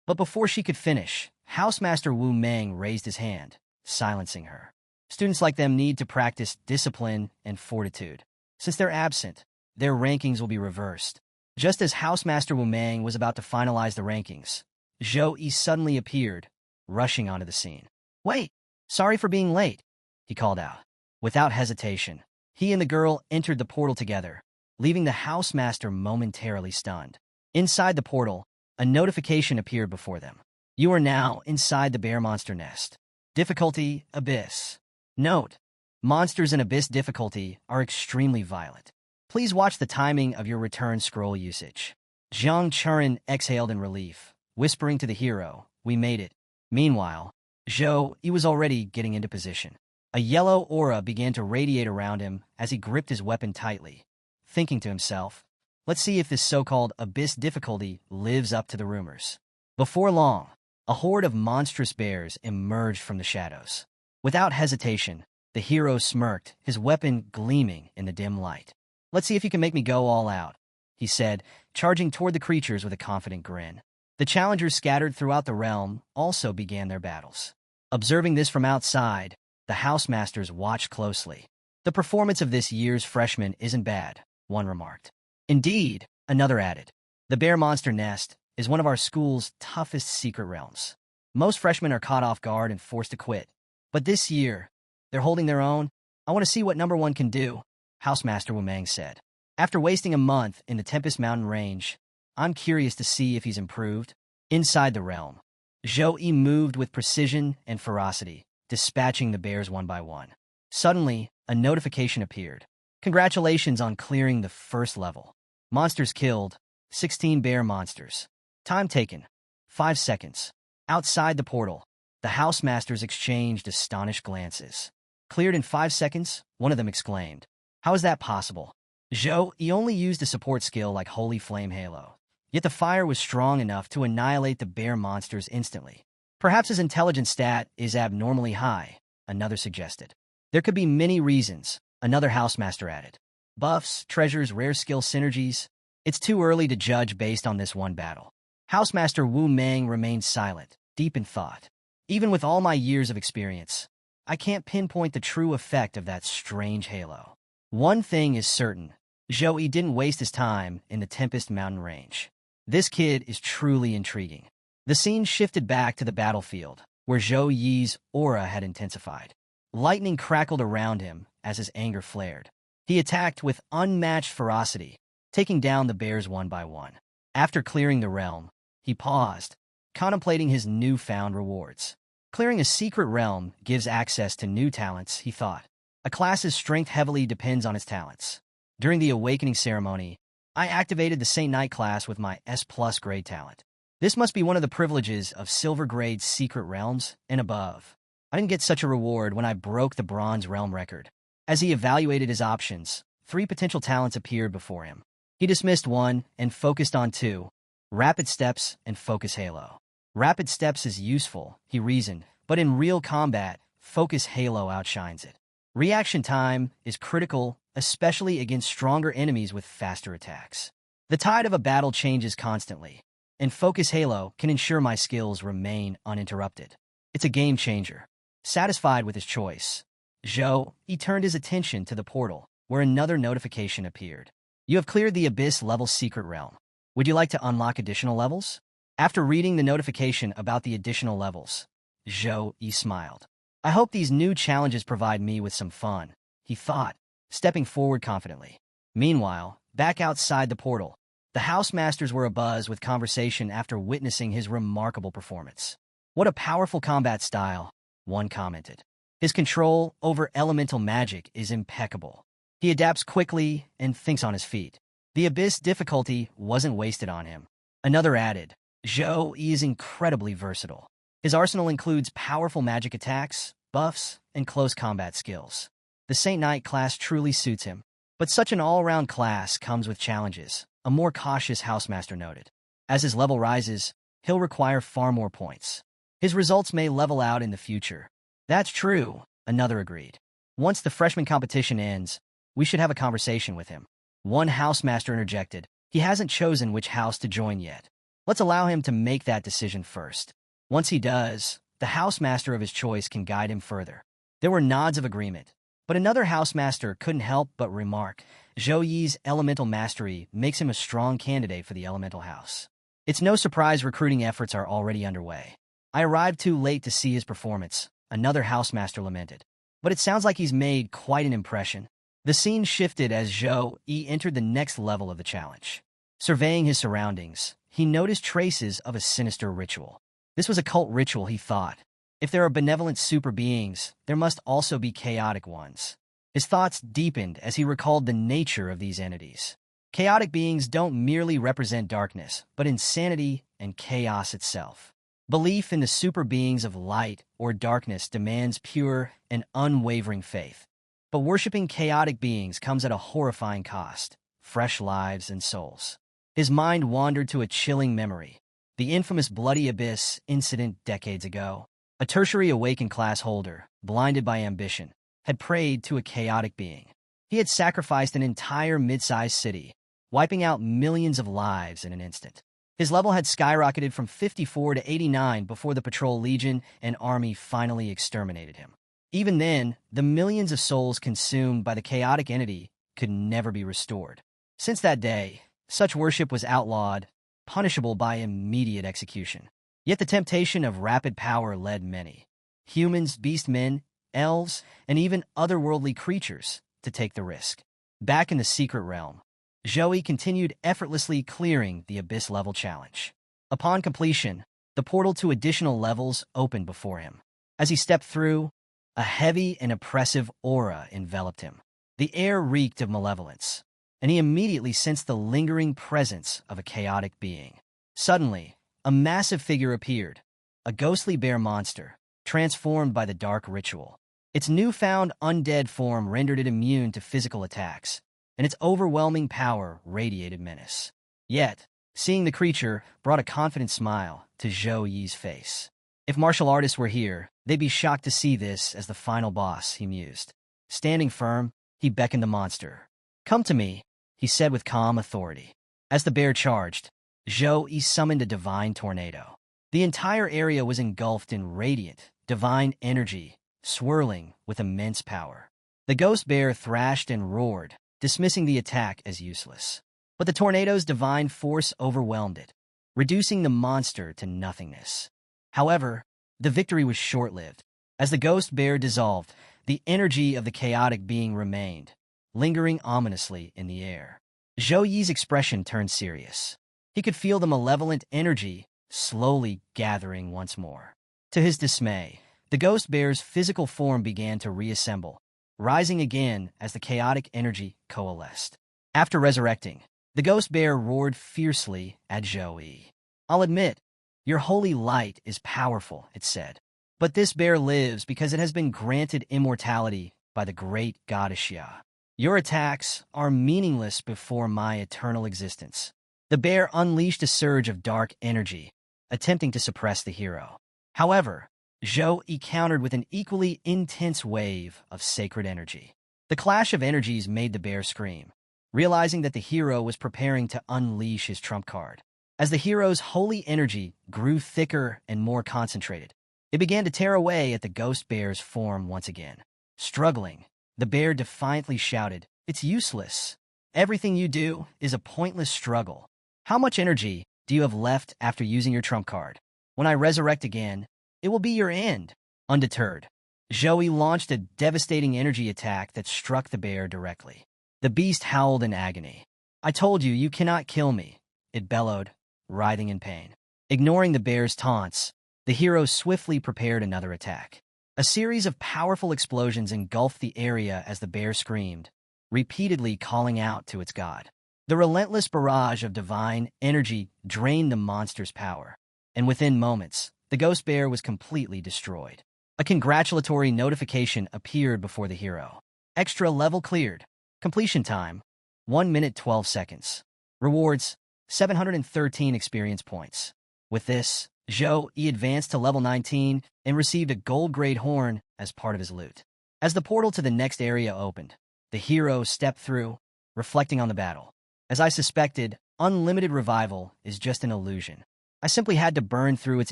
But before she could finish, Housemaster Wu Mang raised his hand, silencing her. "Students like them need to practice discipline and fortitude. Since they're absent, their rankings will be reversed." Just as Housemaster Wu Mang was about to finalize the rankings, Zhou Yi suddenly appeared, rushing onto the scene. "Wait! Sorry for being late," he called out. Without hesitation, he and the girl entered the portal together, leaving the housemaster momentarily stunned. Inside the portal, a notification appeared before them. "You are now inside the bear monster nest. Difficulty, Abyss. Note: monsters in Abyss difficulty are extremely violent. Please watch the timing of your return scroll usage." Jiang Churen exhaled in relief, whispering to the hero, "We made it." Meanwhile, Zhou Yi was already getting into position. A yellow aura began to radiate around him as he gripped his weapon tightly, thinking to himself, "Let's see if this so-called Abyss difficulty lives up to the rumors." Before long, a horde of monstrous bears emerged from the shadows. Without hesitation, The hero smirked, his weapon gleaming in the dim light. "Let's see if you can make me go all out," he said, charging toward the creatures with a confident grin. The challengers scattered throughout the realm also began their battles. Observing this from outside, the housemasters watched closely. "The performance of this year's freshman isn't bad," one remarked. "Indeed," another added. "The bear monster nest is one of our school's toughest secret realms. Most freshmen are caught off guard and forced to quit. But this year, they're holding their own. I want to see what number one can do," Housemaster Wumang said. "After wasting a month in the Tempest Mountain Range, I'm curious to see if he's improved." Inside the realm, Zhou moved with precision and ferocity, dispatching the bears one by one. Suddenly, a notification appeared. "Congratulations on clearing the first level. Monsters killed, 16 bear monsters. Time taken, 5 seconds." Outside the portal, the housemasters exchanged astonished glances. "Cleared in 5 seconds?" one of them exclaimed. "How is that possible?" Zhou only used a support skill like Holy Flame Halo. Yet the fire was strong enough to annihilate the bear monsters instantly. "Perhaps his intelligence stat is abnormally high," another suggested. "There could be many reasons," another housemaster added. "Buffs, treasures, rare skill synergies. It's too early to judge based on this one battle." Housemaster Wu Meng remained silent, deep in thought. "Even with all my years of experience, I can't pinpoint the true effect of that strange halo. One thing is certain, Zhou didn't waste his time in the Tempest Mountain Range. This kid is truly intriguing." The scene shifted back to the battlefield, where Zhou Yi's aura had intensified. Lightning crackled around him as his anger flared. He attacked with unmatched ferocity, taking down the bears one by one. After clearing the realm, he paused, contemplating his newfound rewards. Clearing a secret realm gives access to new talents, he thought. A class's strength heavily depends on its talents. During the awakening ceremony, I activated the Saint Knight class with my S+ grade talent. This must be one of the privileges of silver grade secret realms and above. I didn't get such a reward when I broke the bronze realm record. As he evaluated his options, 3 potential talents appeared before him. He dismissed one and focused on 2, Rapid Steps and Focus Halo. Rapid Steps is useful, he reasoned, but in real combat, Focus Halo outshines it. Reaction time is critical, especially against stronger enemies with faster attacks. The tide of a battle changes constantly, and Focus Halo can ensure my skills remain uninterrupted. It's a game changer. Satisfied with his choice, Zhou turned his attention to the portal, where another notification appeared. "You have cleared the Abyss level secret realm. Would you like to unlock additional levels?" After reading the notification about the additional levels, Zhou smiled. "I hope these new challenges provide me with some fun," he thought, stepping forward confidently. Meanwhile, back outside the portal, the housemasters were abuzz with conversation after witnessing his remarkable performance. "What a powerful combat style," one commented. "His control over elemental magic is impeccable. He adapts quickly and thinks on his feet. The Abyss difficulty wasn't wasted on him." Another added, "Zhou is incredibly versatile. His arsenal includes powerful magic attacks, buffs, and close combat skills. The Saint Knight class truly suits him. But such an all-around class comes with challenges," a more cautious housemaster noted. "As his level rises, he'll require far more points. His results may level out in the future." "That's true," another agreed. "Once the freshman competition ends, we should have a conversation with him." One housemaster interjected, "He hasn't chosen which house to join yet. Let's allow him to make that decision first. Once he does, the housemaster of his choice can guide him further." There were nods of agreement, but another housemaster couldn't help but remark, "Zhou Yi's elemental mastery makes him a strong candidate for the elemental house. It's no surprise recruiting efforts are already underway." "I arrived too late to see his performance," another housemaster lamented. "But it sounds like he's made quite an impression." The scene shifted as Zhou entered the next level of the challenge. Surveying his surroundings, he noticed traces of a sinister ritual. This was a cult ritual, he thought. If there are benevolent super beings, there must also be chaotic ones. His thoughts deepened as he recalled the nature of these entities. Chaotic beings don't merely represent darkness, but insanity and chaos itself. Belief in the super beings of light or darkness demands pure and unwavering faith. But worshipping chaotic beings comes at a horrifying cost: fresh lives and souls. His mind wandered to a chilling memory: the infamous Bloody Abyss incident decades ago. A tertiary awakened class holder, blinded by ambition, had prayed to a chaotic being. He had sacrificed an entire mid-sized city, wiping out millions of lives in an instant. His level had skyrocketed from 54 to 89 before the Patrol Legion and army finally exterminated him. Even then, the millions of souls consumed by the chaotic entity could never be restored. Since that day, such worship was outlawed, punishable by immediate execution. Yet the temptation of rapid power led many, humans, beastmen, elves, and even otherworldly creatures, to take the risk. Back in the secret realm, Joey continued effortlessly clearing the Abyss-level challenge. Upon completion, the portal to additional levels opened before him. As he stepped through, a heavy and oppressive aura enveloped him. The air reeked of malevolence, and he immediately sensed the lingering presence of a chaotic being. Suddenly, a massive figure appeared, a ghostly bear monster, transformed by the dark ritual. Its newfound undead form rendered it immune to physical attacks, and its overwhelming power radiated menace. Yet, seeing the creature brought a confident smile to Zhou Yi's face. If martial artists were here, they'd be shocked to see this as the final boss, he mused. Standing firm, he beckoned the monster. Come to me, he said with calm authority. As the bear charged, Zhou Yi summoned a divine tornado. The entire area was engulfed in radiant, divine energy, swirling with immense power. The ghost bear thrashed and roared, dismissing the attack as useless. But the tornado's divine force overwhelmed it, reducing the monster to nothingness. However, the victory was short-lived. As the ghost bear dissolved, the energy of the chaotic being remained, lingering ominously in the air. Zhou Yi's expression turned serious. He could feel the malevolent energy slowly gathering once more. To his dismay, the ghost bear's physical form began to reassemble, rising again as the chaotic energy coalesced. After resurrecting, the ghost bear roared fiercely at Zhou Yi. I'll admit, your holy light is powerful, it said. But this bear lives because it has been granted immortality by the great goddess Xia. Your attacks are meaningless before my eternal existence. The bear unleashed a surge of dark energy, attempting to suppress the hero. However, Zhou Yi countered with an equally intense wave of sacred energy. The clash of energies made the bear scream, realizing that the hero was preparing to unleash his trump card. As the hero's holy energy grew thicker and more concentrated, it began to tear away at the ghost bear's form once again. Struggling, the bear defiantly shouted, "It's useless. Everything you do is a pointless struggle. How much energy do you have left after using your trump card? When I resurrect again, it will be your end." Undeterred, Zhou Yi launched a devastating energy attack that struck the bear directly. The beast howled in agony. "I told you, you cannot kill me," it bellowed, writhing in pain. Ignoring the bear's taunts, the hero swiftly prepared another attack. A series of powerful explosions engulfed the area as the bear screamed, repeatedly calling out to its god. The relentless barrage of divine energy drained the monster's power, and within moments, the ghost bear was completely destroyed. A congratulatory notification appeared before the hero. Extra level cleared. Completion time, 1 minute 12 seconds. Rewards, 713 experience points. With this, Zhou Yi advanced to level 19 and received a gold-grade horn as part of his loot. As the portal to the next area opened, the hero stepped through, reflecting on the battle. As I suspected, unlimited revival is just an illusion. I simply had to burn through its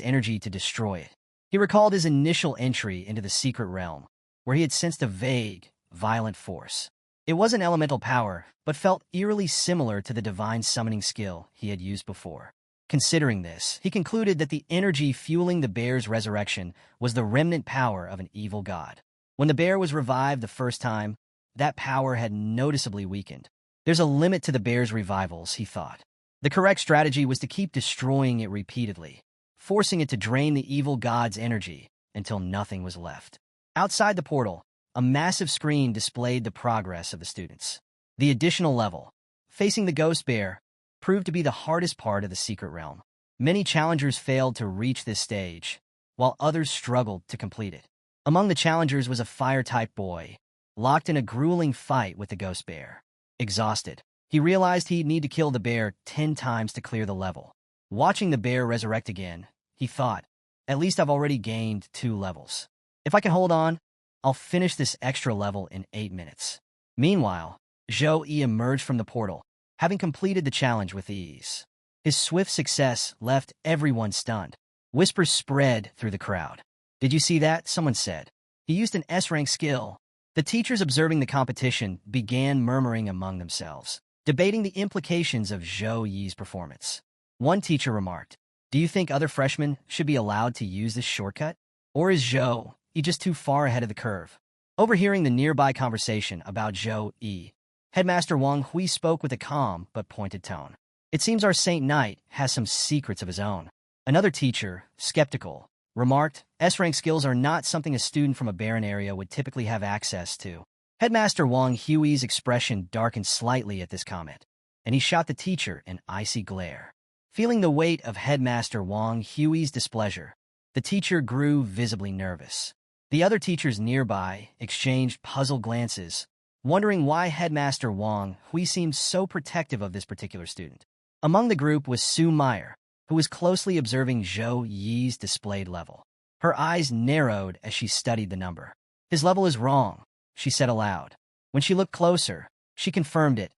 energy to destroy it. He recalled his initial entry into the secret realm, where he had sensed a vague, violent force. It wasn't elemental power, but felt eerily similar to the divine summoning skill he had used before. Considering this, he concluded that the energy fueling the bear's resurrection was the remnant power of an evil god. When the bear was revived the first time, that power had noticeably weakened. There's a limit to the bear's revivals, he thought. The correct strategy was to keep destroying it repeatedly, forcing it to drain the evil god's energy until nothing was left. Outside the portal, a massive screen displayed the progress of the students. The additional level, facing the ghost bear, proved to be the hardest part of the secret realm. Many challengers failed to reach this stage, while others struggled to complete it. Among the challengers was a fire-type boy, locked in a grueling fight with the ghost bear. Exhausted, he realized he'd need to kill the bear 10 times to clear the level. Watching the bear resurrect again, he thought, at least I've already gained 2 levels. If I can hold on, I'll finish this extra level in 8 minutes. Meanwhile, Zhou Yi emerged from the portal, having completed the challenge with ease. His swift success left everyone stunned. Whispers spread through the crowd. "Did you see that?" someone said. "He used an S-rank skill." The teachers observing the competition began murmuring among themselves, debating the implications of Zhou Yi's performance. One teacher remarked, "Do you think other freshmen should be allowed to use this shortcut? Or is Zhou Yi just too far ahead of the curve?" Overhearing the nearby conversation about Zhou Yi, Headmaster Wang Hui spoke with a calm but pointed tone. "It seems our Saint Knight has some secrets of his own." Another teacher, skeptical, remarked, "S-rank skills are not something a student from a barren area would typically have access to." Headmaster Wang Hui's expression darkened slightly at this comment, and he shot the teacher an icy glare. Feeling the weight of Headmaster Wang Hui's displeasure, the teacher grew visibly nervous. The other teachers nearby exchanged puzzled glances, wondering why Headmaster Wang Hui seemed so protective of this particular student. Among the group was Sue Meyer, who was closely observing Zhou Yi's displayed level. Her eyes narrowed as she studied the number. "His level is wrong," she said aloud. When she looked closer, she confirmed it.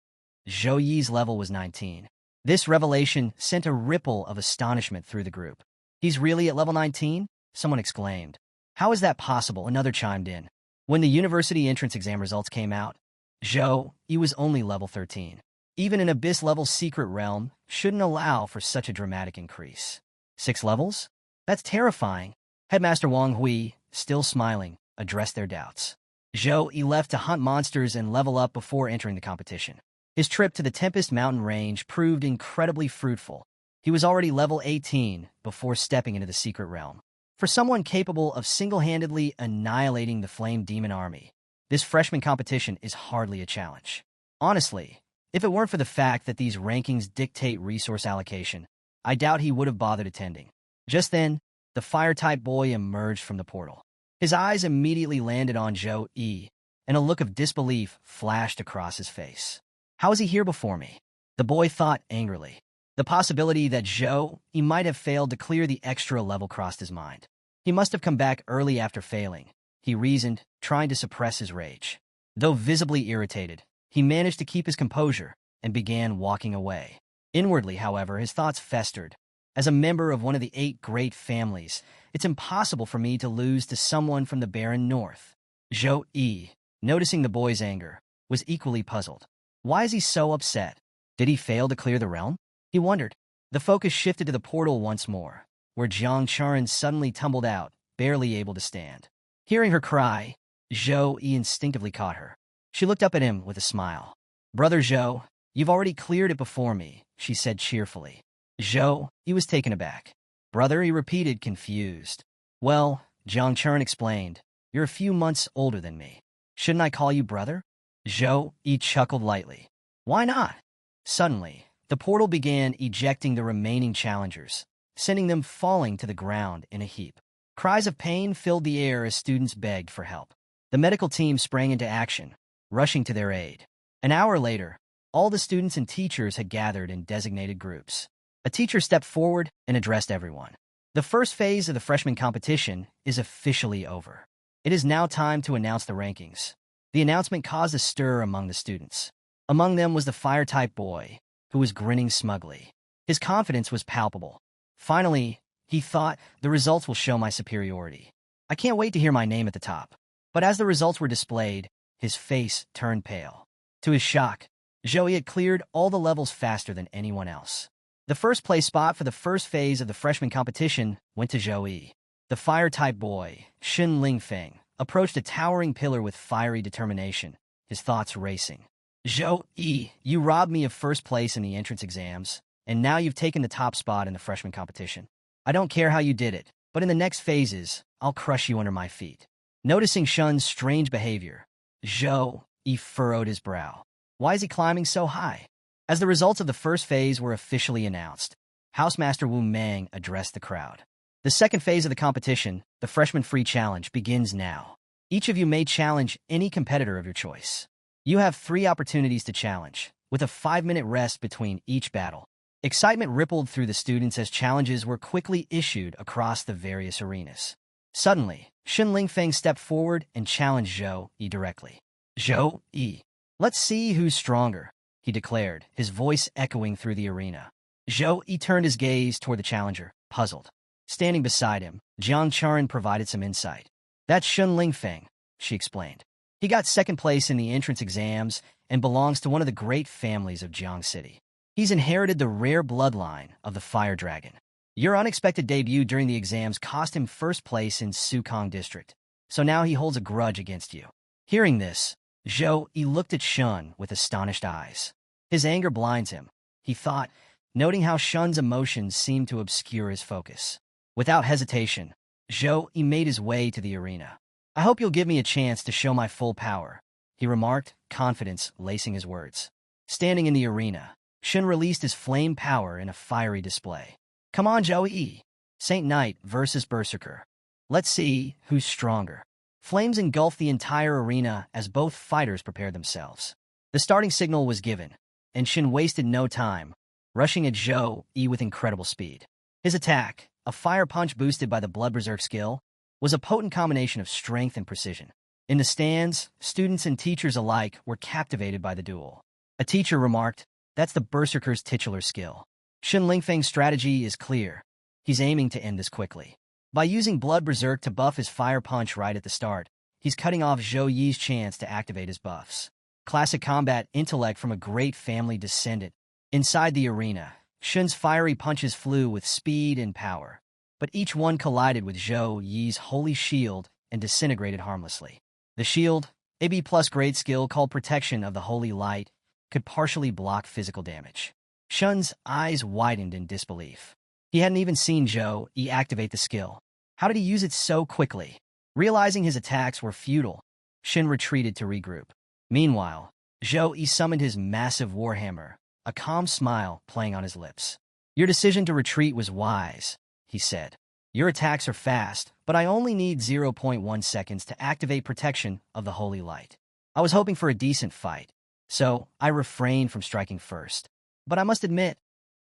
Zhou Yi's level was 19. This revelation sent a ripple of astonishment through the group. "He's really at level 19? Someone exclaimed. "How is that possible?" Another chimed in. When the university entrance exam results came out, Zhou Yi was only level 13. Even an abyss-level secret realm shouldn't allow for such a dramatic increase. 6 levels? That's terrifying. Headmaster Wang Hui, still smiling, addressed their doubts. Zhou Yi left to hunt monsters and level up before entering the competition. His trip to the Tempest Mountain Range proved incredibly fruitful. He was already level 18 before stepping into the secret realm. For someone capable of single-handedly annihilating the Flame Demon Army, this freshman competition is hardly a challenge. Honestly, if it weren't for the fact that these rankings dictate resource allocation, I doubt he would have bothered attending. Just then, the Fire-type boy emerged from the portal. His eyes immediately landed on Zhou Yi, and a look of disbelief flashed across his face. "How is he here before me?" the boy thought angrily. The possibility that Zhou Yi might have failed to clear the extra level crossed his mind. He must have come back early after failing, he reasoned, trying to suppress his rage. Though visibly irritated, he managed to keep his composure and began walking away. Inwardly, however, his thoughts festered. As a member of one of the 8 great families, it's impossible for me to lose to someone from the barren north. Zhou Yi, noticing the boy's anger, was equally puzzled. Why is he so upset? Did he fail to clear the realm? He wondered. The focus shifted to the portal once more, where Jiang Charan suddenly tumbled out, barely able to stand. Hearing her cry, Zhou Yi instinctively caught her. She looked up at him with a smile. "Brother Zhou, you've already cleared it before me," she said cheerfully. Zhou Yi was taken aback. "Brother," he repeated, confused. "Well," Jiang Charan explained, "you're a few months older than me. Shouldn't I call you brother?" Zhou Yi chuckled lightly. "Why not?" Suddenly, the portal began ejecting the remaining challengers, sending them falling to the ground in a heap. Cries of pain filled the air as students begged for help. The medical team sprang into action, rushing to their aid. An hour later, all the students and teachers had gathered in designated groups. A teacher stepped forward and addressed everyone. "The first phase of the freshman competition is officially over. It is now time to announce the rankings." The announcement caused a stir among the students. Among them was the Fire-type boy, who was grinning smugly. His confidence was palpable. Finally, he thought, the results will show my superiority. I can't wait to hear my name at the top. But as the results were displayed, his face turned pale. To his shock, Zhou Yi had cleared all the levels faster than anyone else. The first place spot for the first phase of the freshman competition went to Zhou Yi. The Fire-type boy, Xin Lingfeng, approached a towering pillar with fiery determination, his thoughts racing. "Zhou Yi, you robbed me of first place in the entrance exams, and now you've taken the top spot in the freshman competition. I don't care how you did it, but in the next phases, I'll crush you under my feet." Noticing Shun's strange behavior, Zhou Yi furrowed his brow. Why is he climbing so high? As the results of the first phase were officially announced, Housemaster Wu Mang addressed the crowd. "The second phase of the competition, the Freshman Free Challenge, begins now. Each of you may challenge any competitor of your choice. You have 3 opportunities to challenge, with a 5-minute rest between each battle." Excitement rippled through the students as challenges were quickly issued across the various arenas. Suddenly, Shen Lingfeng stepped forward and challenged Zhou Yi directly. Zhou Yi, let's see who's stronger, he declared, his voice echoing through the arena. Zhou Yi turned his gaze toward the challenger, puzzled. Standing beside him, Jiang Charan provided some insight. That's Shen Lingfeng, she explained. He got second place in the entrance exams and belongs to one of the great families of Jiang City. He's inherited the rare bloodline of the Fire Dragon. Your unexpected debut during the exams cost him first place in Sukong District, so now he holds a grudge against you. Hearing this, Zhou Yi looked at Shun with astonished eyes. His anger blinds him, he thought, noting how Shun's emotions seemed to obscure his focus. Without hesitation, Zhou Yi made his way to the arena. I hope you'll give me a chance to show my full power, he remarked, confidence lacing his words. Standing in the arena, Shun released his flame power in a fiery display. Come on, Zhou Yi. Saint Knight versus Berserker. Let's see who's stronger. Flames engulfed the entire arena as both fighters prepared themselves. The starting signal was given, and Shin wasted no time, rushing at Zhou Yi with incredible speed. His attack, a fire punch boosted by the Blood Berserk skill, was a potent combination of strength and precision. In the stands, students and teachers alike were captivated by the duel. A teacher remarked, "That's the Berserker's titular skill." Shen Lingfeng's strategy is clear. He's aiming to end this quickly. By using Blood Berserk to buff his fire punch right at the start, he's cutting off Zhou Yi's chance to activate his buffs. Classic combat intellect from a great family descendant. Inside the arena, Shen's fiery punches flew with speed and power, but each one collided with Zhou Yi's holy shield and disintegrated harmlessly. The shield, a B+ grade skill called Protection of the Holy Light, could partially block physical damage. Shun's eyes widened in disbelief. He hadn't even seen Zhou Yi activate the skill. How did he use it so quickly? Realizing his attacks were futile, Shin retreated to regroup. Meanwhile, Zhou Yi summoned his massive warhammer, a calm smile playing on his lips. Your decision to retreat was wise, he said. Your attacks are fast, but I only need 0.1 seconds to activate Protection of the Holy Light. I was hoping for a decent fight, so I refrained from striking first. But I must admit,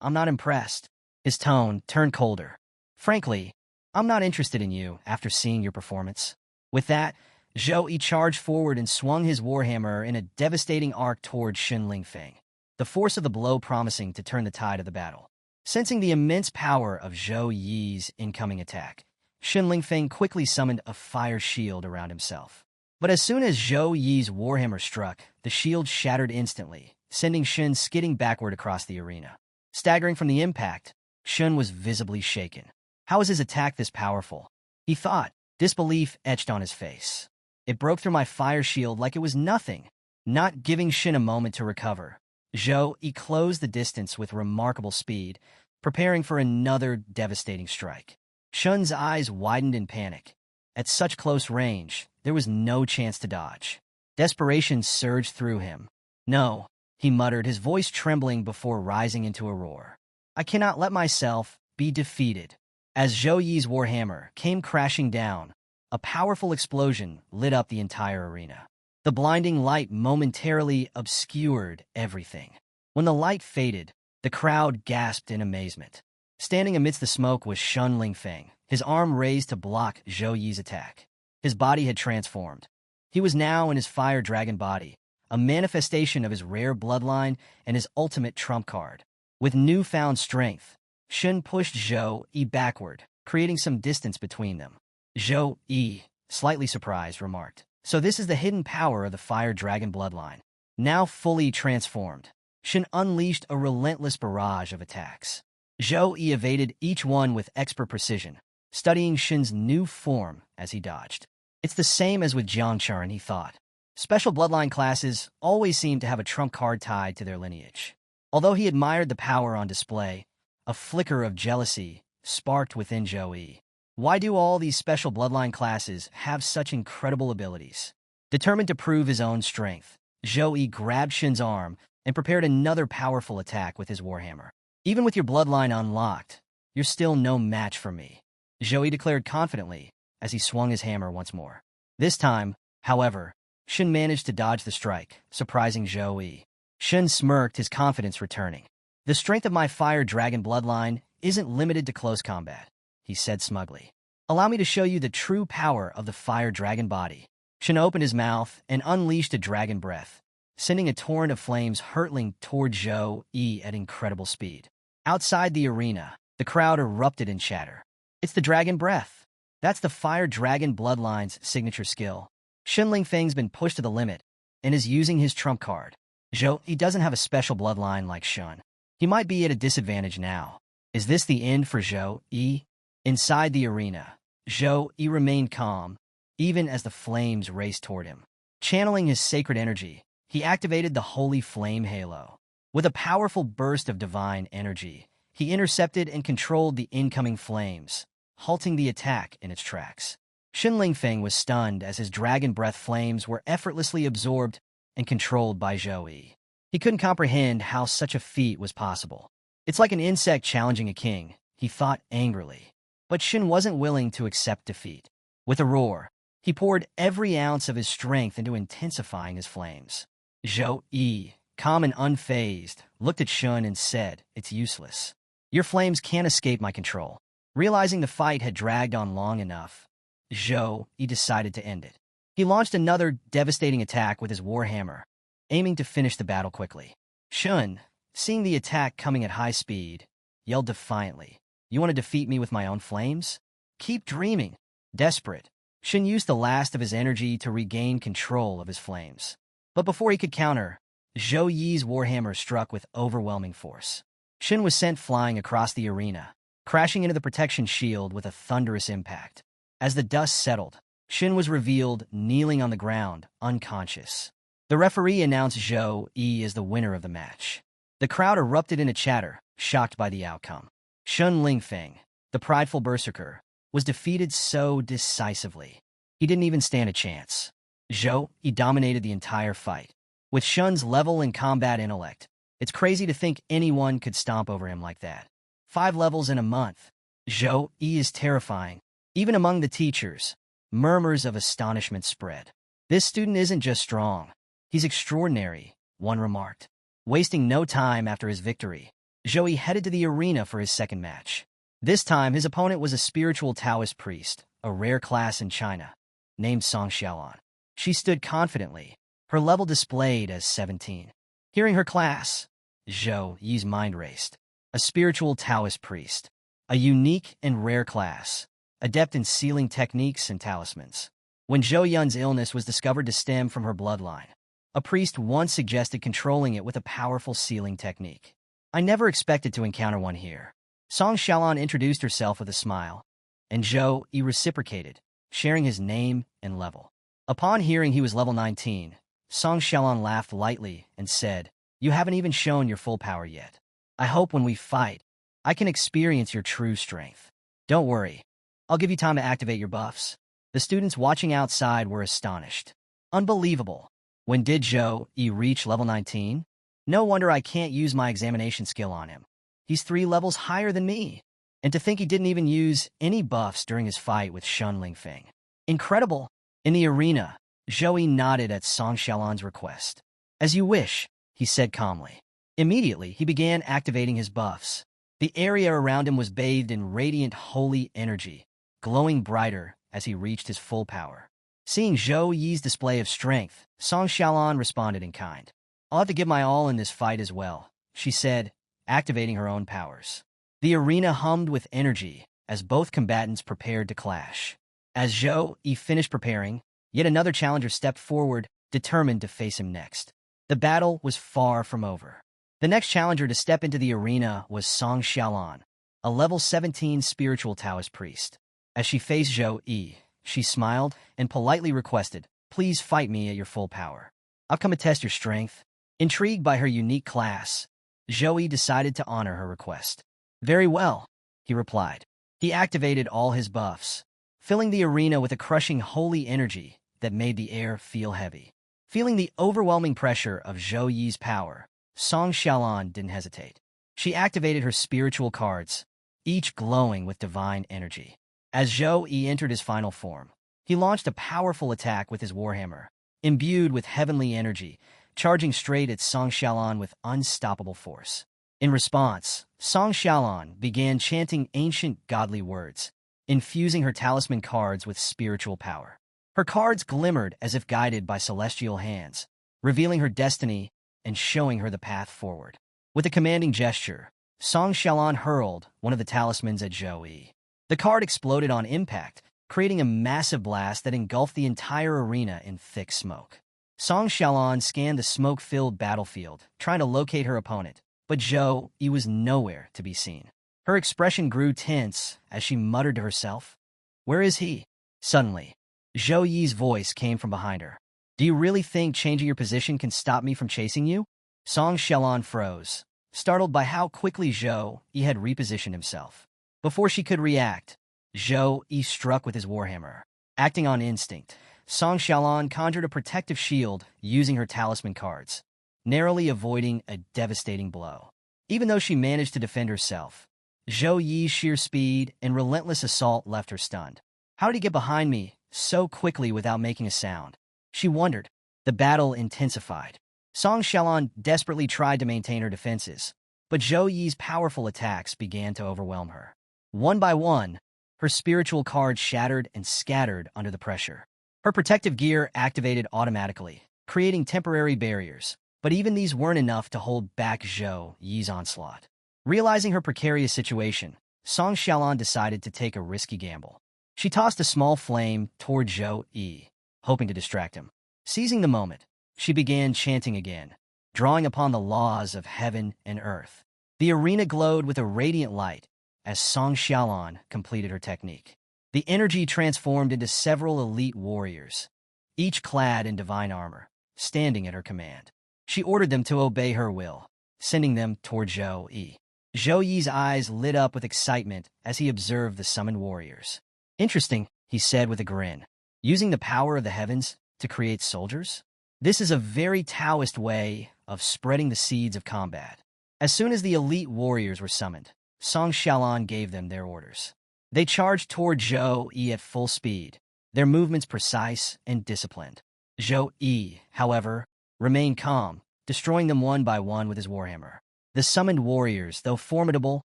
I'm not impressed. His tone turned colder. Frankly, I'm not interested in you after seeing your performance. With that, Zhou Yi charged forward and swung his warhammer in a devastating arc toward Shen Lingfeng, the force of the blow promising to turn the tide of the battle. Sensing the immense power of Zhou Yi's incoming attack, Shen Lingfeng quickly summoned a fire shield around himself. But as soon as Zhou Yi's warhammer struck, the shield shattered instantly, sending Shen skidding backward across the arena. Staggering from the impact, Shen was visibly shaken. How was his attack this powerful? He thought, disbelief etched on his face. It broke through my fire shield like it was nothing. Not giving Shen a moment to recover, Zhou Yi closed the distance with remarkable speed, preparing for another devastating strike. Shen's eyes widened in panic. At such close range, there was no chance to dodge. Desperation surged through him. No, he muttered, his voice trembling before rising into a roar. I cannot let myself be defeated. As Zhou Yi's warhammer came crashing down, a powerful explosion lit up the entire arena. The blinding light momentarily obscured everything. When the light faded, the crowd gasped in amazement. Standing amidst the smoke was Shen Lingfeng, his arm raised to block Zhou Yi's attack. His body had transformed. He was now in his fire dragon body, a manifestation of his rare bloodline and his ultimate trump card. With newfound strength, Shen pushed Zhou Yi backward, creating some distance between them. Zhou Yi, slightly surprised, remarked, "So this is the hidden power of the fire dragon bloodline." Now fully transformed, Shen unleashed a relentless barrage of attacks. Zhou Yi evaded each one with expert precision, studying Shen's new form as he dodged. It's the same as with Jiang Charan, he thought. Special bloodline classes always seem to have a trump card tied to their lineage. Although he admired the power on display, a flicker of jealousy sparked within Zhou Yi. Why do all these special bloodline classes have such incredible abilities? Determined to prove his own strength, Zhou Yi grabbed Shen's arm and prepared another powerful attack with his warhammer. Even with your bloodline unlocked, you're still no match for me, Zhou Yi declared confidently as he swung his hammer once more. This time, however, Shen managed to dodge the strike, surprising Zhou Yi. Shen smirked, his confidence returning. The strength of my fire dragon bloodline isn't limited to close combat, he said smugly. Allow me to show you the true power of the fire dragon body. Shen opened his mouth and unleashed a dragon breath, sending a torrent of flames hurtling toward Zhou Yi at incredible speed. Outside the arena, the crowd erupted in chatter. It's the dragon breath. That's the fire dragon bloodline's signature skill. Shen Lingfeng's been pushed to the limit and is using his trump card. Zhou Yi doesn't have a special bloodline like Shen. He might be at a disadvantage now. Is this the end for Zhou Yi? Inside the arena, Zhou Yi remained calm, even as the flames raced toward him. Channeling his sacred energy, he activated the Holy Flame Halo. With a powerful burst of divine energy, he intercepted and controlled the incoming flames, halting the attack in its tracks. Shen Lingfeng was stunned as his dragon breath flames were effortlessly absorbed and controlled by Zhou Yi. He couldn't comprehend how such a feat was possible. It's like an insect challenging a king, he thought angrily. But Shen wasn't willing to accept defeat. With a roar, he poured every ounce of his strength into intensifying his flames. Zhou Yi, calm and unfazed, looked at Shen and said, "It's useless. Your flames can't escape my control." Realizing the fight had dragged on long enough, Zhou Yi decided to end it. He launched another devastating attack with his warhammer, aiming to finish the battle quickly. Shen, seeing the attack coming at high speed, yelled defiantly, "You want to defeat me with my own flames? Keep dreaming." Desperate, Shen used the last of his energy to regain control of his flames. But before he could counter, Zhou Yi's warhammer struck with overwhelming force. Shen was sent flying across the arena, crashing into the protection shield with a thunderous impact. As the dust settled, Shen was revealed kneeling on the ground, unconscious. The referee announced Zhou Yi as the winner of the match. The crowd erupted into chatter, shocked by the outcome. Shen Lingfeng, the prideful berserker, was defeated so decisively. He didn't even stand a chance. Zhou Yi dominated the entire fight. With Shen's level and combat intellect, it's crazy to think anyone could stomp over him like that. 5 levels in a month. Zhou Yi is terrifying. Even among the teachers, murmurs of astonishment spread. This student isn't just strong. He's extraordinary, one remarked. Wasting no time after his victory, Zhou Yi headed to the arena for his second match. This time, his opponent was a spiritual Taoist priest, a rare class in China, named Song Xiaolan. She stood confidently, her level displayed as 17. Hearing her class, Zhou Yi's mind raced. A spiritual Taoist priest, a unique and rare class, adept in sealing techniques and talismans. When Zhou Yun's illness was discovered to stem from her bloodline, a priest once suggested controlling it with a powerful sealing technique. "I never expected to encounter one here." Song Xiaolan introduced herself with a smile, and Zhou Yi reciprocated, sharing his name and level. Upon hearing he was level 19, Song Xiaolan laughed lightly and said, "You haven't even shown your full power yet. I hope when we fight, I can experience your true strength. Don't worry, I'll give you time to activate your buffs." The students watching outside were astonished. Unbelievable. When did Zhou Yi reach level 19? No wonder I can't use my examination skill on him. He's 3 levels higher than me. And to think he didn't even use any buffs during his fight with Shen Lingfeng. Incredible. In the arena, Zhou Yi nodded at Song Xiaolan's request. "As you wish," he said calmly. Immediately, he began activating his buffs. The area around him was bathed in radiant holy energy, glowing brighter as he reached his full power. Seeing Zhou Yi's display of strength, Song Xiaolan responded in kind. "I'll have to give my all in this fight as well," she said, activating her own powers. The arena hummed with energy as both combatants prepared to clash. As Zhou Yi finished preparing, yet another challenger stepped forward, determined to face him next. The battle was far from over. The next challenger to step into the arena was Song Xiaolan, a level 17 spiritual Taoist priest. As she faced Zhou Yi, she smiled and politely requested, "Please fight me at your full power. I've come to test your strength." Intrigued by her unique class, Zhou Yi decided to honor her request. "Very well," he replied. He activated all his buffs, filling the arena with a crushing holy energy that made the air feel heavy. Feeling the overwhelming pressure of Zhou Yi's power, Song Xiaolan didn't hesitate. She activated her spiritual cards, each glowing with divine energy. As Zhou Yi entered his final form, he launched a powerful attack with his warhammer, imbued with heavenly energy, charging straight at Song Xiaolan with unstoppable force. In response, Song Xiaolan began chanting ancient godly words, infusing her talisman cards with spiritual power. Her cards glimmered as if guided by celestial hands, revealing her destiny and showing her the path forward. With a commanding gesture, Song Xiaolan hurled one of the talismans at Zhou Yi. The card exploded on impact, creating a massive blast that engulfed the entire arena in thick smoke. Song Xiaolan scanned the smoke-filled battlefield, trying to locate her opponent, but Zhou Yi was nowhere to be seen. Her expression grew tense as she muttered to herself, "Where is he?" Suddenly, Zhou Yi's voice came from behind her. "Do you really think changing your position can stop me from chasing you?" Song Xiaolan froze, startled by how quickly Zhou Yi had repositioned himself. Before she could react, Zhou Yi struck with his warhammer. Acting on instinct, Song Xiaolan conjured a protective shield using her talisman cards, narrowly avoiding a devastating blow. Even though she managed to defend herself, Zhou Yi's sheer speed and relentless assault left her stunned. How did he get behind me so quickly without making a sound? She wondered. The battle intensified. Song Xiaolan desperately tried to maintain her defenses, but Zhou Yi's powerful attacks began to overwhelm her. One by one, her spiritual cards shattered and scattered under the pressure. Her protective gear activated automatically, creating temporary barriers, but even these weren't enough to hold back Zhou Yi's onslaught. Realizing her precarious situation, Song Xiaolan decided to take a risky gamble. She tossed a small flame toward Zhou Yi, hoping to distract him. Seizing the moment, she began chanting again, drawing upon the laws of heaven and earth. The arena glowed with a radiant light as Song Xiaolan completed her technique. The energy transformed into several elite warriors, each clad in divine armor, standing at her command. She ordered them to obey her will, sending them toward Zhou Yi. Zhou Yi's eyes lit up with excitement as he observed the summoned warriors. "Interesting," he said with a grin. "Using the power of the heavens to create soldiers? This is a very Taoist way of spreading the seeds of combat." As soon as the elite warriors were summoned, Song Xiaolan gave them their orders. They charged toward Zhou Yi at full speed, their movements precise and disciplined. Zhou Yi, however, remained calm, destroying them one by one with his warhammer. The summoned warriors, though formidable,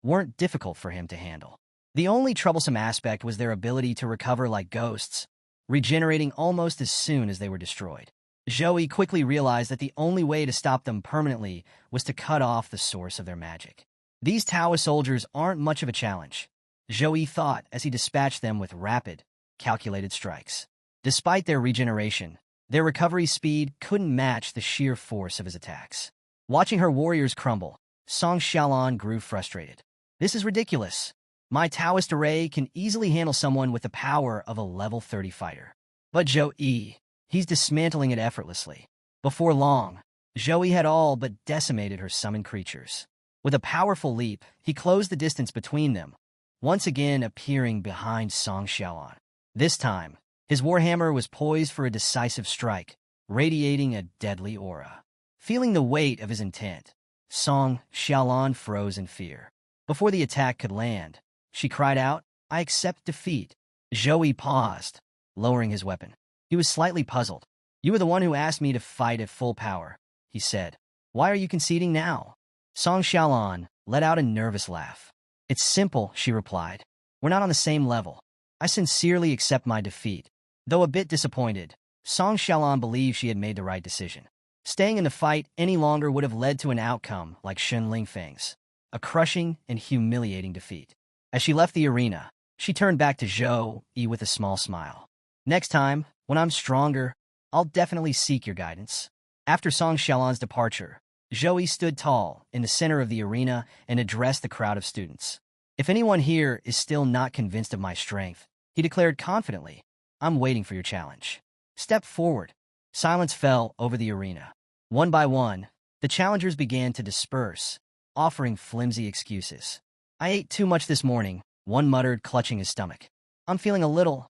weren't difficult for him to handle. The only troublesome aspect was their ability to recover like ghosts, regenerating almost as soon as they were destroyed. Zhou Yi quickly realized that the only way to stop them permanently was to cut off the source of their magic. These Taoist soldiers aren't much of a challenge, Zhou Yi thought as he dispatched them with rapid, calculated strikes. Despite their regeneration, their recovery speed couldn't match the sheer force of his attacks. Watching her warriors crumble, Song Xiaolan grew frustrated. "This is ridiculous. My Taoist array can easily handle someone with the power of a level 30 fighter. But Zhou Yi, he's dismantling it effortlessly." Before long, Zhou Yi had all but decimated her summoned creatures. With a powerful leap, he closed the distance between them, once again appearing behind Song Xiaolan. This time, his warhammer was poised for a decisive strike, radiating a deadly aura. Feeling the weight of his intent, Song Xiaolan froze in fear. Before the attack could land, she cried out, "I accept defeat." Zhou Yi paused, lowering his weapon. He was slightly puzzled. "You were the one who asked me to fight at full power," he said. "Why are you conceding now?" Song Xiaolan let out a nervous laugh. "It's simple," she replied. "We're not on the same level. I sincerely accept my defeat." Though a bit disappointed, Song Xiaolan believed she had made the right decision. Staying in the fight any longer would have led to an outcome like Shen Lingfeng's, a crushing and humiliating defeat. As she left the arena, she turned back to Zhou Yi with a small smile. "Next time, when I'm stronger, I'll definitely seek your guidance." After Song Xiaolan's departure, Zhou Yi stood tall in the center of the arena and addressed the crowd of students. "If anyone here is still not convinced of my strength," he declared confidently, "I'm waiting for your challenge. Step forward." Silence fell over the arena. One by one, the challengers began to disperse, offering flimsy excuses. "I ate too much this morning," one muttered, clutching his stomach. "I'm feeling a little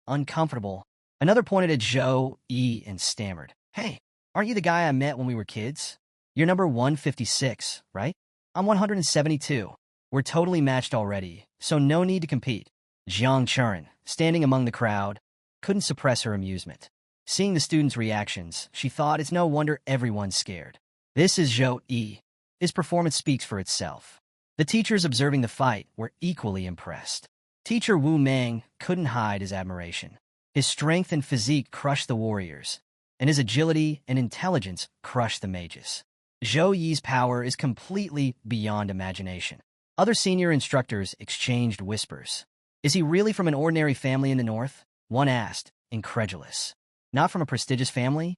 uncomfortable." Another pointed at Zhou Yi and stammered, "Hey, aren't you the guy I met when we were kids? You're number 156, right? I'm 172. We're totally matched already, so no need to compete." Jiang Churin, standing among the crowd, couldn't suppress her amusement. Seeing the students' reactions, she thought it's no wonder everyone's scared. This is Zhou Yi. His performance speaks for itself. The teachers observing the fight were equally impressed. Teacher Wu Mang couldn't hide his admiration. His strength and physique crushed the warriors, and his agility and intelligence crushed the mages. Zhou Yi's power is completely beyond imagination. Other senior instructors exchanged whispers. Is he really from an ordinary family in the north? One asked, incredulous. Not from a prestigious family?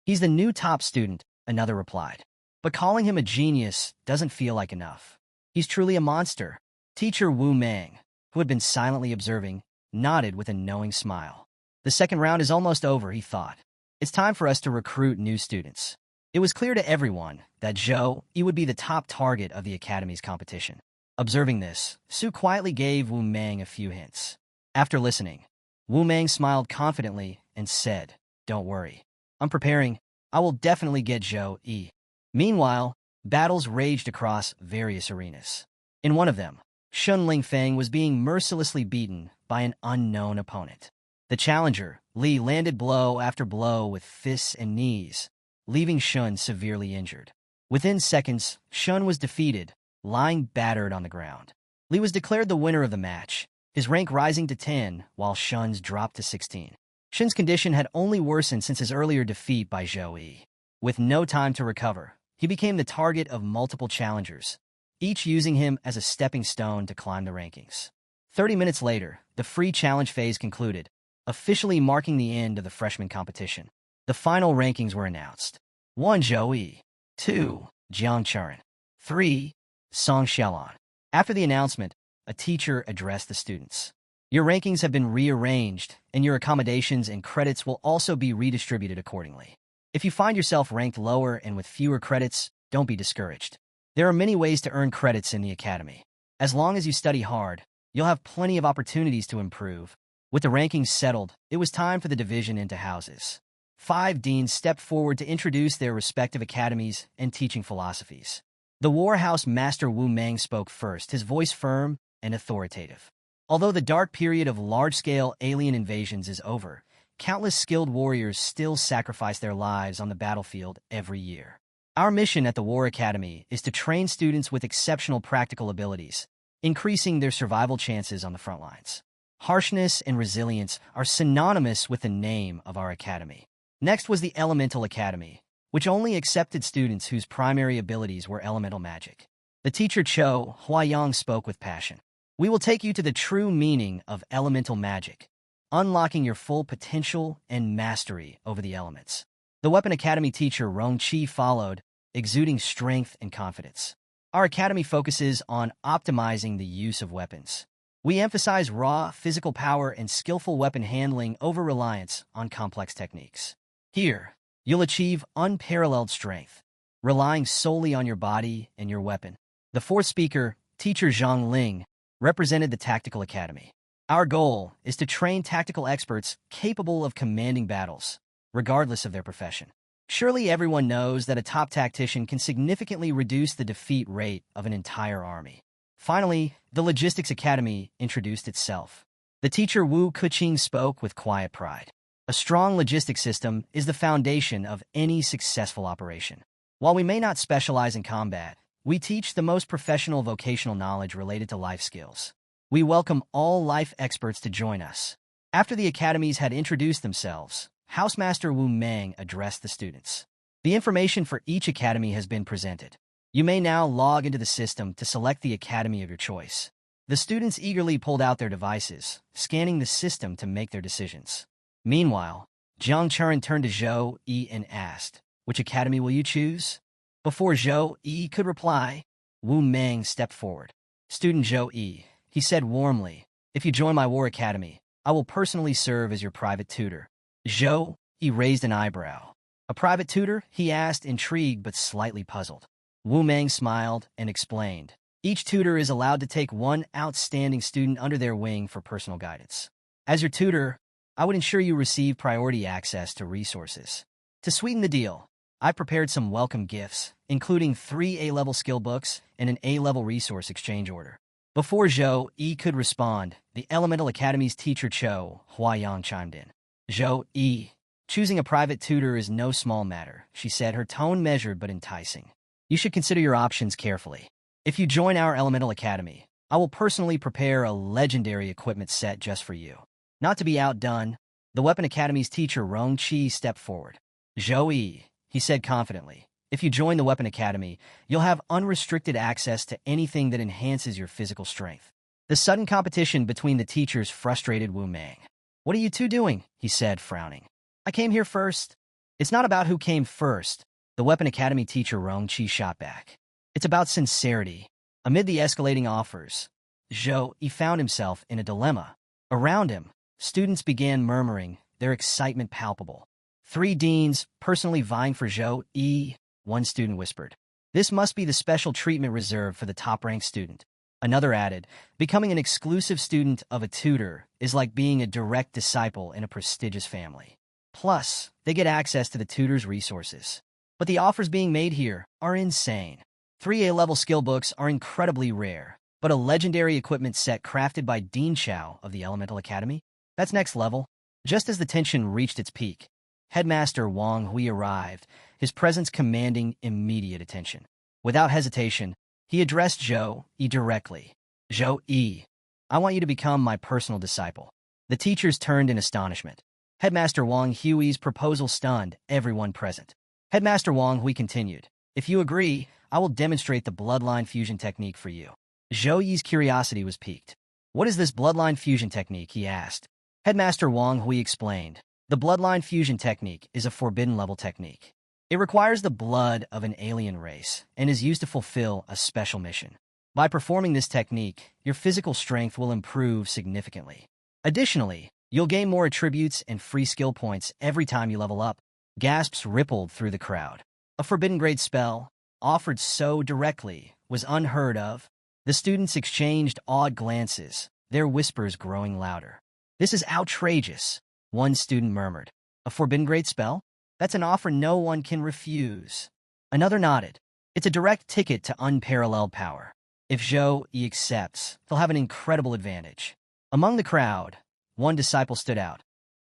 He's the new top student, another replied. But calling him a genius doesn't feel like enough. He's truly a monster. Teacher Wu Mang, who had been silently observing, nodded with a knowing smile. The second round is almost over, he thought. It's time for us to recruit new students. It was clear to everyone that Zhou Yi would be the top target of the academy's competition. Observing this, Su quietly gave Wu Mang a few hints. After listening, Wu Mang smiled confidently and said, "Don't worry. I'm preparing. I will definitely get Zhou Yi." Meanwhile, battles raged across various arenas. In one of them, Shun Lingfeng was being mercilessly beaten by an unknown opponent. The challenger, Li, landed blow after blow with fists and knees, leaving Shun severely injured. Within seconds, Shun was defeated, lying battered on the ground. Li was declared the winner of the match, his rank rising to 10, while Shun's dropped to 16. Shun's condition had only worsened since his earlier defeat by Zhou Yi. With no time to recover, he became the target of multiple challengers, each using him as a stepping stone to climb the rankings. 30 minutes later, the free challenge phase concluded, officially marking the end of the freshman competition. The final rankings were announced. 1. Zhou Yi. 2. Jiang Churen. 3. Song Xiaolon. After the announcement, a teacher addressed the students. Your rankings have been rearranged, and your accommodations and credits will also be redistributed accordingly. If you find yourself ranked lower and with fewer credits, don't be discouraged. There are many ways to earn credits in the academy. As long as you study hard, you'll have plenty of opportunities to improve. With the rankings settled, it was time for the division into houses. 5 deans stepped forward to introduce their respective academies and teaching philosophies. The Warhouse Master Wu Mang spoke first, his voice firm and authoritative. Although the dark period of large-scale alien invasions is over, countless skilled warriors still sacrifice their lives on the battlefield every year. Our mission at the War Academy is to train students with exceptional practical abilities, increasing their survival chances on the front lines. Harshness and resilience are synonymous with the name of our academy. Next was the Elemental Academy, which only accepted students whose primary abilities were elemental magic. The teacher Cho Huayang spoke with passion. We will take you to the true meaning of elemental magic, unlocking your full potential and mastery over the elements. The Weapon Academy teacher Rong Qi followed, exuding strength and confidence. Our academy focuses on optimizing the use of weapons. We emphasize raw physical power and skillful weapon handling over reliance on complex techniques. Here, you'll achieve unparalleled strength, relying solely on your body and your weapon. The fourth speaker, teacher Zhang Ling, represented the Tactical Academy. Our goal is to train tactical experts capable of commanding battles, regardless of their profession. Surely everyone knows that a top tactician can significantly reduce the defeat rate of an entire army. Finally, the Logistics Academy introduced itself. The teacher Wu Kuqing spoke with quiet pride. A strong logistics system is the foundation of any successful operation. While we may not specialize in combat, we teach the most professional vocational knowledge related to life skills. We welcome all life experts to join us. After the academies had introduced themselves, Housemaster Wu Mang addressed the students. The information for each academy has been presented. You may now log into the system to select the academy of your choice. The students eagerly pulled out their devices, scanning the system to make their decisions. Meanwhile, Jiang Churen turned to Zhou Yi and asked, "Which academy will you choose?" Before Zhou Yi could reply, Wu Mang stepped forward. "Student Zhou Yi," he said warmly, "if you join my War Academy, I will personally serve as your private tutor." Zhou Yi raised an eyebrow. "A private tutor?" he asked, intrigued but slightly puzzled. Wu Mang smiled and explained, "Each tutor is allowed to take one outstanding student under their wing for personal guidance. As your tutor, I would ensure you receive priority access to resources. To sweeten the deal, I prepared some welcome gifts, including 3 A-level skill books and an A-level resource exchange order." Before Zhou Yi could respond, the Elemental Academy's teacher Cho Huayang chimed in. "Zhou Yi, choosing a private tutor is no small matter," she said, her tone measured but enticing. "You should consider your options carefully. If you join our Elemental Academy, I will personally prepare a legendary equipment set just for you. Not to be outdone, the Weapon Academy's teacher Rong Chi stepped forward. Zhou, he said confidently, if you join the Weapon Academy, you'll have unrestricted access to anything that enhances your physical strength. The sudden competition between the teachers frustrated Wu Mang. What are you two doing? He said, frowning. I came here first. It's not about who came first, the Weapon Academy teacher Rong Chi shot back. It's about sincerity. Amid the escalating offers, Zhou found himself in a dilemma. Around him, students began murmuring, their excitement palpable. 3 deans personally vying for Zhou, one student whispered. This must be the special treatment reserved for the top-ranked student. Another added, becoming an exclusive student of a tutor is like being a direct disciple in a prestigious family. Plus, they get access to the tutor's resources. But the offers being made here are insane. 3 A-level skill books are incredibly rare, but a legendary equipment set crafted by Dean Chao of the Elemental Academy? That's next level. Just as the tension reached its peak, Headmaster Wang Hui arrived, his presence commanding immediate attention. Without hesitation, he addressed Zhou directly. Zhou, I want you to become my personal disciple. The teachers turned in astonishment. Headmaster Wang Hui's proposal stunned everyone present. Headmaster Wang Hui continued, if you agree, I will demonstrate the Bloodline fusion technique for you. Zhou's curiosity was piqued. What is this Bloodline fusion technique, he asked. Headmaster Wang Hui explained, the Bloodline fusion technique is a forbidden-level technique. It requires the blood of an alien race and is used to fulfill a special mission. By performing this technique, your physical strength will improve significantly. Additionally, you'll gain more attributes and free skill points every time you level up. Gasps rippled through the crowd. A forbidden-grade spell, offered so directly, was unheard of. The students exchanged awed glances, their whispers growing louder. This is outrageous, one student murmured. A forbidden-grade spell? That's an offer no one can refuse. Another nodded. It's a direct ticket to unparalleled power. If Zhou accepts, they'll have an incredible advantage. Among the crowd, one disciple stood out.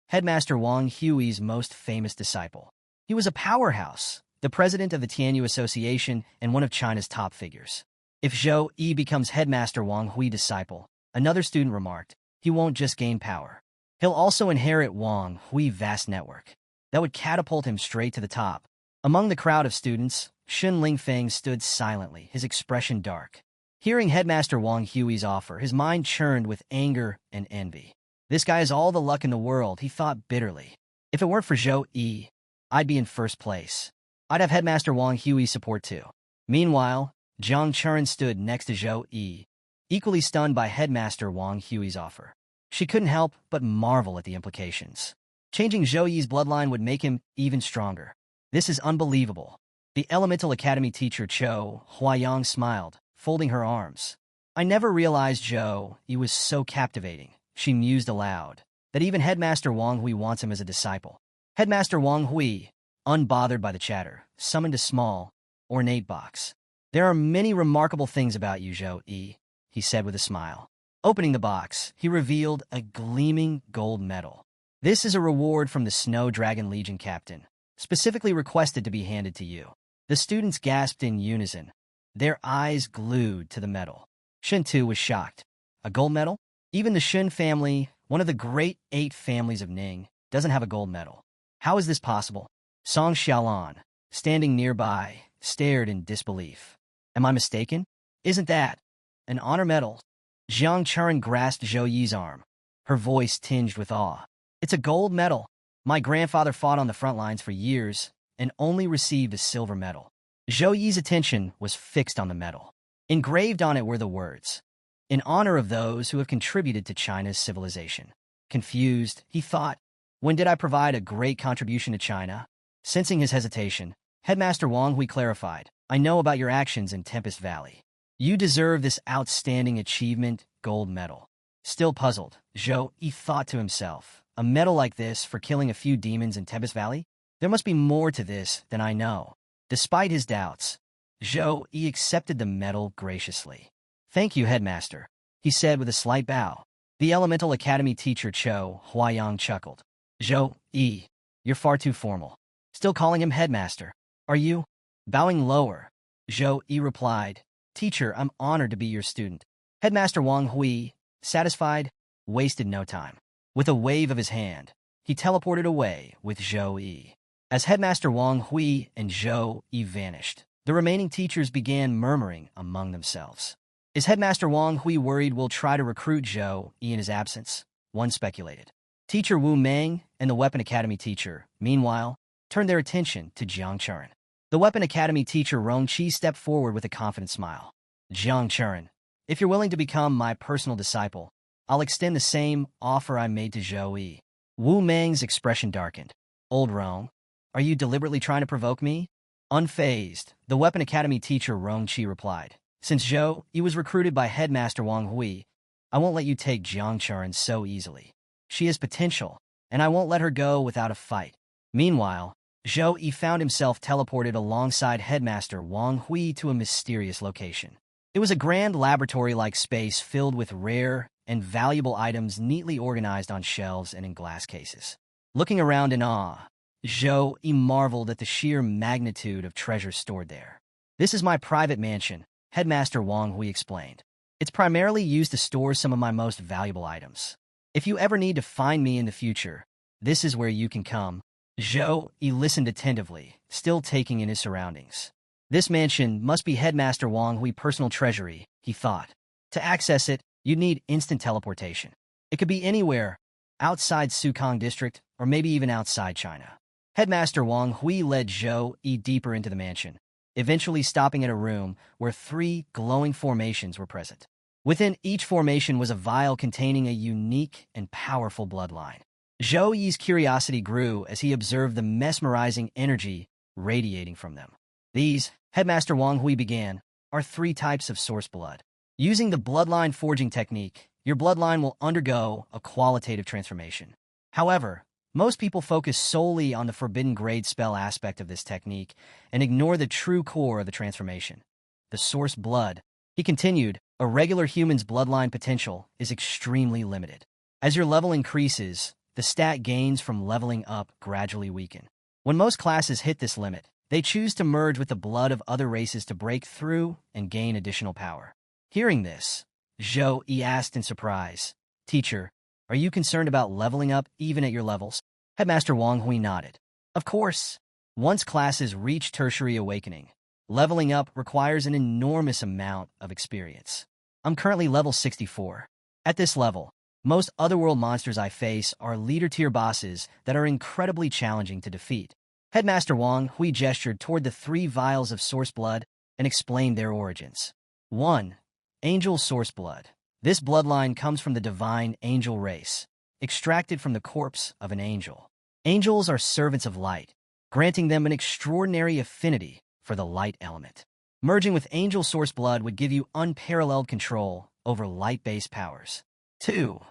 Headmaster Wang Hui's most famous disciple. He was a powerhouse, the president of the Tianyu Association and one of China's top figures. If Zhou becomes Headmaster Wang Hui disciple, another student remarked, he won't just gain power. He'll also inherit Wang Hui's vast network. That would catapult him straight to the top. Among the crowd of students, Shun Lingfeng stood silently, his expression dark. Hearing Headmaster Wang Hui's offer, his mind churned with anger and envy. This guy has all the luck in the world, he thought bitterly. If it weren't for Zhou, I'd be in first place. I'd have Headmaster Wang Hui's support too. Meanwhile, Zhang Churen stood next to Zhou, equally stunned by Headmaster Wang Hui's offer. She couldn't help but marvel at the implications. Changing Zhou's bloodline would make him even stronger. This is unbelievable. The Elemental Academy teacher Cho Huayang smiled, folding her arms. I never realized Zhou was so captivating, she mused aloud, that even Headmaster Wang Hui wants him as a disciple. Headmaster Wang Hui, unbothered by the chatter, summoned a small, ornate box. There are many remarkable things about you, Zhou, he said with a smile. Opening the box, he revealed a gleaming gold medal. This is a reward from the Snow Dragon Legion captain, specifically requested to be handed to you. The students gasped in unison, their eyes glued to the medal. Shun too was shocked. A gold medal? Even the Shun family, one of the great 8 families of Ning, doesn't have a gold medal. How is this possible? Song Xiaolan, standing nearby, stared in disbelief. Am I mistaken? Isn't that an honor medal? Zhang Churen grasped Zhou Yi's arm, her voice tinged with awe. It's a gold medal. My grandfather fought on the front lines for years and only received a silver medal. Zhou Yi's attention was fixed on the medal. Engraved on it were the words, in honor of those who have contributed to China's civilization. Confused, he thought, when did I provide a great contribution to China? Sensing his hesitation, Headmaster Wang Hui clarified, I know about your actions in Tempest Valley. You deserve this outstanding achievement, gold medal. Still puzzled, Zhou thought to himself, a medal like this for killing a few demons in Tempest Valley? There must be more to this than I know. Despite his doubts, Zhou accepted the medal graciously. Thank you, Headmaster, he said with a slight bow. The Elemental Academy teacher Cho Huayang chuckled. Zhou, you're far too formal. Still calling him Headmaster, are you? Bowing lower, Zhou replied, Teacher, I'm honored to be your student. Headmaster Wang Hui, satisfied, wasted no time. With a wave of his hand, he teleported away with Zhou Yi. As Headmaster Wang Hui and Zhou Yi vanished, the remaining teachers began murmuring among themselves. Is Headmaster Wang Hui worried we'll try to recruit Zhou Yi in his absence? One speculated. Teacher Wu Meng and the Weapon Academy teacher, meanwhile, turned their attention to Jiang Churen. The Weapon Academy teacher Rong Qi stepped forward with a confident smile. Jiang Churen, if you're willing to become my personal disciple, I'll extend the same offer I made to Zhou Yi. Wu Meng's expression darkened. Old Rong, are you deliberately trying to provoke me? Unfazed, the Weapon Academy teacher Rong Qi replied. Since Zhou Yi was recruited by Headmaster Wang Hui, I won't let you take Jiang Churen so easily. She has potential, and I won't let her go without a fight. Meanwhile, Zhou Yi found himself teleported alongside Headmaster Wang Hui to a mysterious location. It was a grand laboratory-like space filled with rare and valuable items neatly organized on shelves and in glass cases. Looking around in awe, Zhou Yi marveled at the sheer magnitude of treasures stored there. This is my private mansion, Headmaster Wang Hui explained. It's primarily used to store some of my most valuable items. If you ever need to find me in the future, this is where you can come. Zhou Yi listened attentively, still taking in his surroundings. This mansion must be Headmaster Wang Hui's personal treasury, he thought. To access it, you'd need instant teleportation. It could be anywhere, outside Sukang District, or maybe even outside China. Headmaster Wang Hui led Zhou Yi deeper into the mansion, eventually stopping at a room where 3 glowing formations were present. Within each formation was a vial containing a unique and powerful bloodline. Zhou Yi's curiosity grew as he observed the mesmerizing energy radiating from them. These, Headmaster Wang Hui began, are 3 types of source blood. Using the bloodline forging technique, your bloodline will undergo a qualitative transformation. However, most people focus solely on the forbidden grade spell aspect of this technique and ignore the true core of the transformation. The source blood. He continued, a regular human's bloodline potential is extremely limited. As your level increases, the stat gains from leveling up gradually weaken. When most classes hit this limit, they choose to merge with the blood of other races to break through and gain additional power. Hearing this, Zhou Yi asked in surprise, Teacher, are you concerned about leveling up even at your levels? Headmaster Wang Hui nodded. Of course. Once classes reach tertiary awakening, leveling up requires an enormous amount of experience. I'm currently level 64. At this level, most otherworld monsters I face are leader-tier bosses that are incredibly challenging to defeat. Headmaster Wang Hui gestured toward the 3 vials of source blood and explained their origins. 1. Angel source blood. This bloodline comes from the divine angel race, extracted from the corpse of an angel. Angels are servants of light, granting them an extraordinary affinity for the light element. Merging with angel source blood would give you unparalleled control over light-based powers. 2.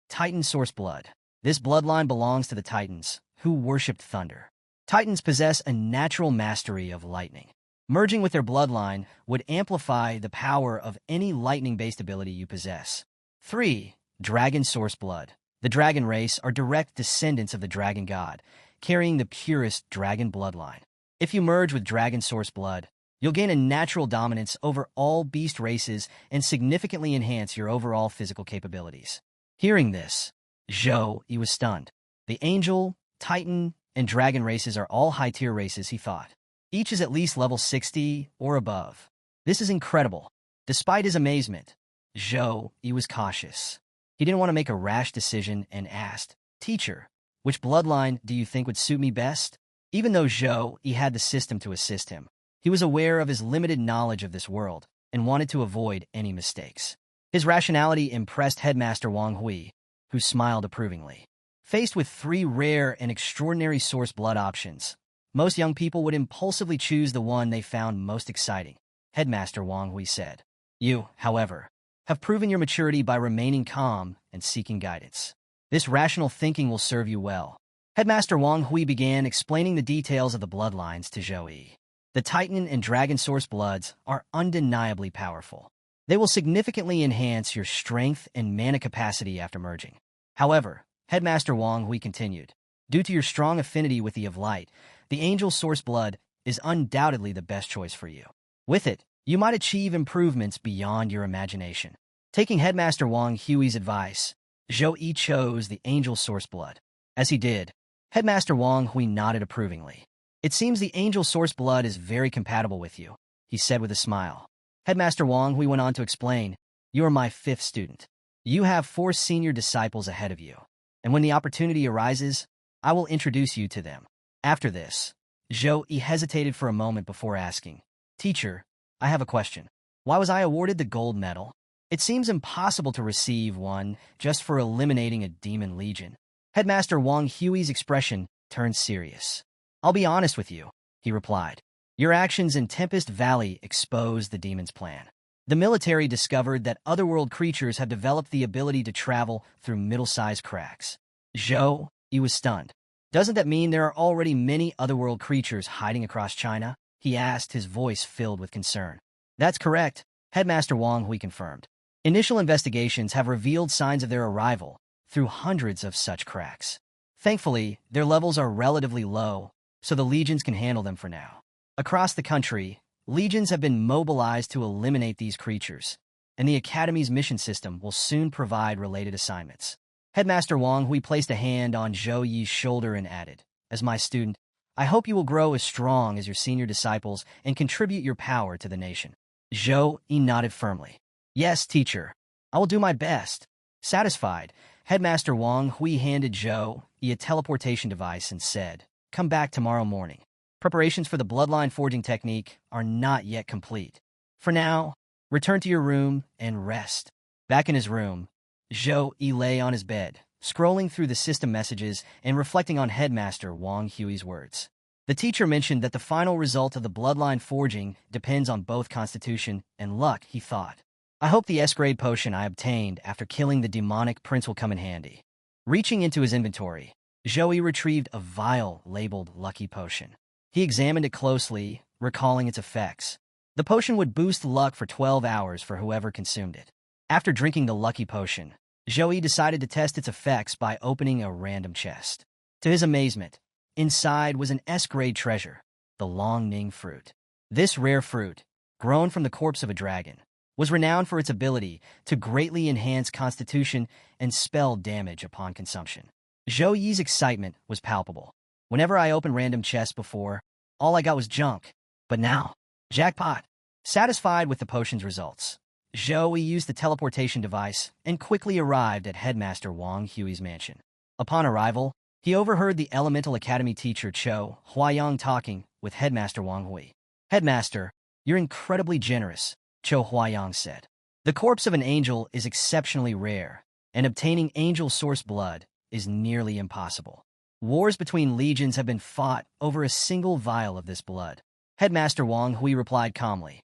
Titan source blood. This bloodline belongs to the Titans, who worshipped thunder. Titans possess a natural mastery of lightning. Merging with their bloodline would amplify the power of any lightning-based ability you possess. 3. Dragon source blood. The dragon race are direct descendants of the dragon god, carrying the purest dragon bloodline. If you merge with dragon source blood, you'll gain a natural dominance over all beast races and significantly enhance your overall physical capabilities. Hearing this, Zhou Yi was stunned. The angel, titan, and dragon races are all high-tier races, he thought. Each is at least level 60 or above. This is incredible. Despite his amazement, Zhou Yi was cautious. He didn't want to make a rash decision and asked, Teacher, which bloodline do you think would suit me best? Even though Zhou Yi had the system to assist him, he was aware of his limited knowledge of this world and wanted to avoid any mistakes. His rationality impressed Headmaster Wang Hui, who smiled approvingly. Faced with 3 rare and extraordinary source blood options, most young people would impulsively choose the one they found most exciting, Headmaster Wang Hui said. You, however, have proven your maturity by remaining calm and seeking guidance. This rational thinking will serve you well. Headmaster Wang Hui began explaining the details of the bloodlines to Zhou Yi. The Titan and Dragon source bloods are undeniably powerful. They will significantly enhance your strength and mana capacity after merging. However, Headmaster Wang Hui continued, due to your strong affinity with the of light, the Angel source blood is undoubtedly the best choice for you. With it, you might achieve improvements beyond your imagination. Taking Headmaster Wang Hui's advice, Zhou Yi chose the angel source blood. As he did, Headmaster Wang Hui nodded approvingly. It seems the angel source blood is very compatible with you, he said with a smile. Headmaster Wang Hui went on to explain, you are my 5th student. You have 4 senior disciples ahead of you, and when the opportunity arises, I will introduce you to them. After this, Zhou Yi hesitated for a moment before asking, Teacher, I have a question. Why was I awarded the gold medal? It seems impossible to receive one just for eliminating a demon legion. Headmaster Wang Hui's expression turned serious. I'll be honest with you, he replied. Your actions in Tempest Valley exposed the demon's plan. The military discovered that otherworld creatures have developed the ability to travel through middle-sized cracks. Zhou Yi was stunned. Doesn't that mean there are already many otherworld creatures hiding across China? He asked, his voice filled with concern. That's correct, Headmaster Wang Hui confirmed. Initial investigations have revealed signs of their arrival through hundreds of such cracks. Thankfully, their levels are relatively low, so the legions can handle them for now. Across the country, legions have been mobilized to eliminate these creatures, and the Academy's mission system will soon provide related assignments. Headmaster Wang Hui placed a hand on Zhou Yi's shoulder and added, As my student, I hope you will grow as strong as your senior disciples and contribute your power to the nation. Zhou Yi nodded firmly. Yes, teacher. I will do my best. Satisfied, Headmaster Wang Hui handed Zhou Yi a teleportation device and said, Come back tomorrow morning. Preparations for the bloodline forging technique are not yet complete. For now, return to your room and rest. Back in his room, Zhou Yi lay on his bed, scrolling through the system messages and reflecting on Headmaster Wang Hui's words. The teacher mentioned that the final result of the bloodline forging depends on both constitution and luck, he thought. I hope the S-grade potion I obtained after killing the demonic prince will come in handy. Reaching into his inventory, Zhou Yi retrieved a vial labeled Lucky Potion. He examined it closely, recalling its effects. The potion would boost luck for 12 hours for whoever consumed it. After drinking the Lucky Potion, Zhou Yi decided to test its effects by opening a random chest. To his amazement, inside was an S-grade treasure, the Long Ning fruit. This rare fruit, grown from the corpse of a dragon, was renowned for its ability to greatly enhance constitution and spell damage upon consumption. Zhou Yi's excitement was palpable. Whenever I opened random chests before, all I got was junk. But now, jackpot! Satisfied with the potion's results, Zhou Yi used the teleportation device and quickly arrived at Headmaster Wang Hui's mansion. Upon arrival, he overheard the Elemental Academy teacher Cho Huayang talking with Headmaster Wang Hui. Headmaster, you're incredibly generous, Cho Huayang said. The corpse of an angel is exceptionally rare, and obtaining angel source blood is nearly impossible. Wars between legions have been fought over a single vial of this blood. Headmaster Wang Hui replied calmly.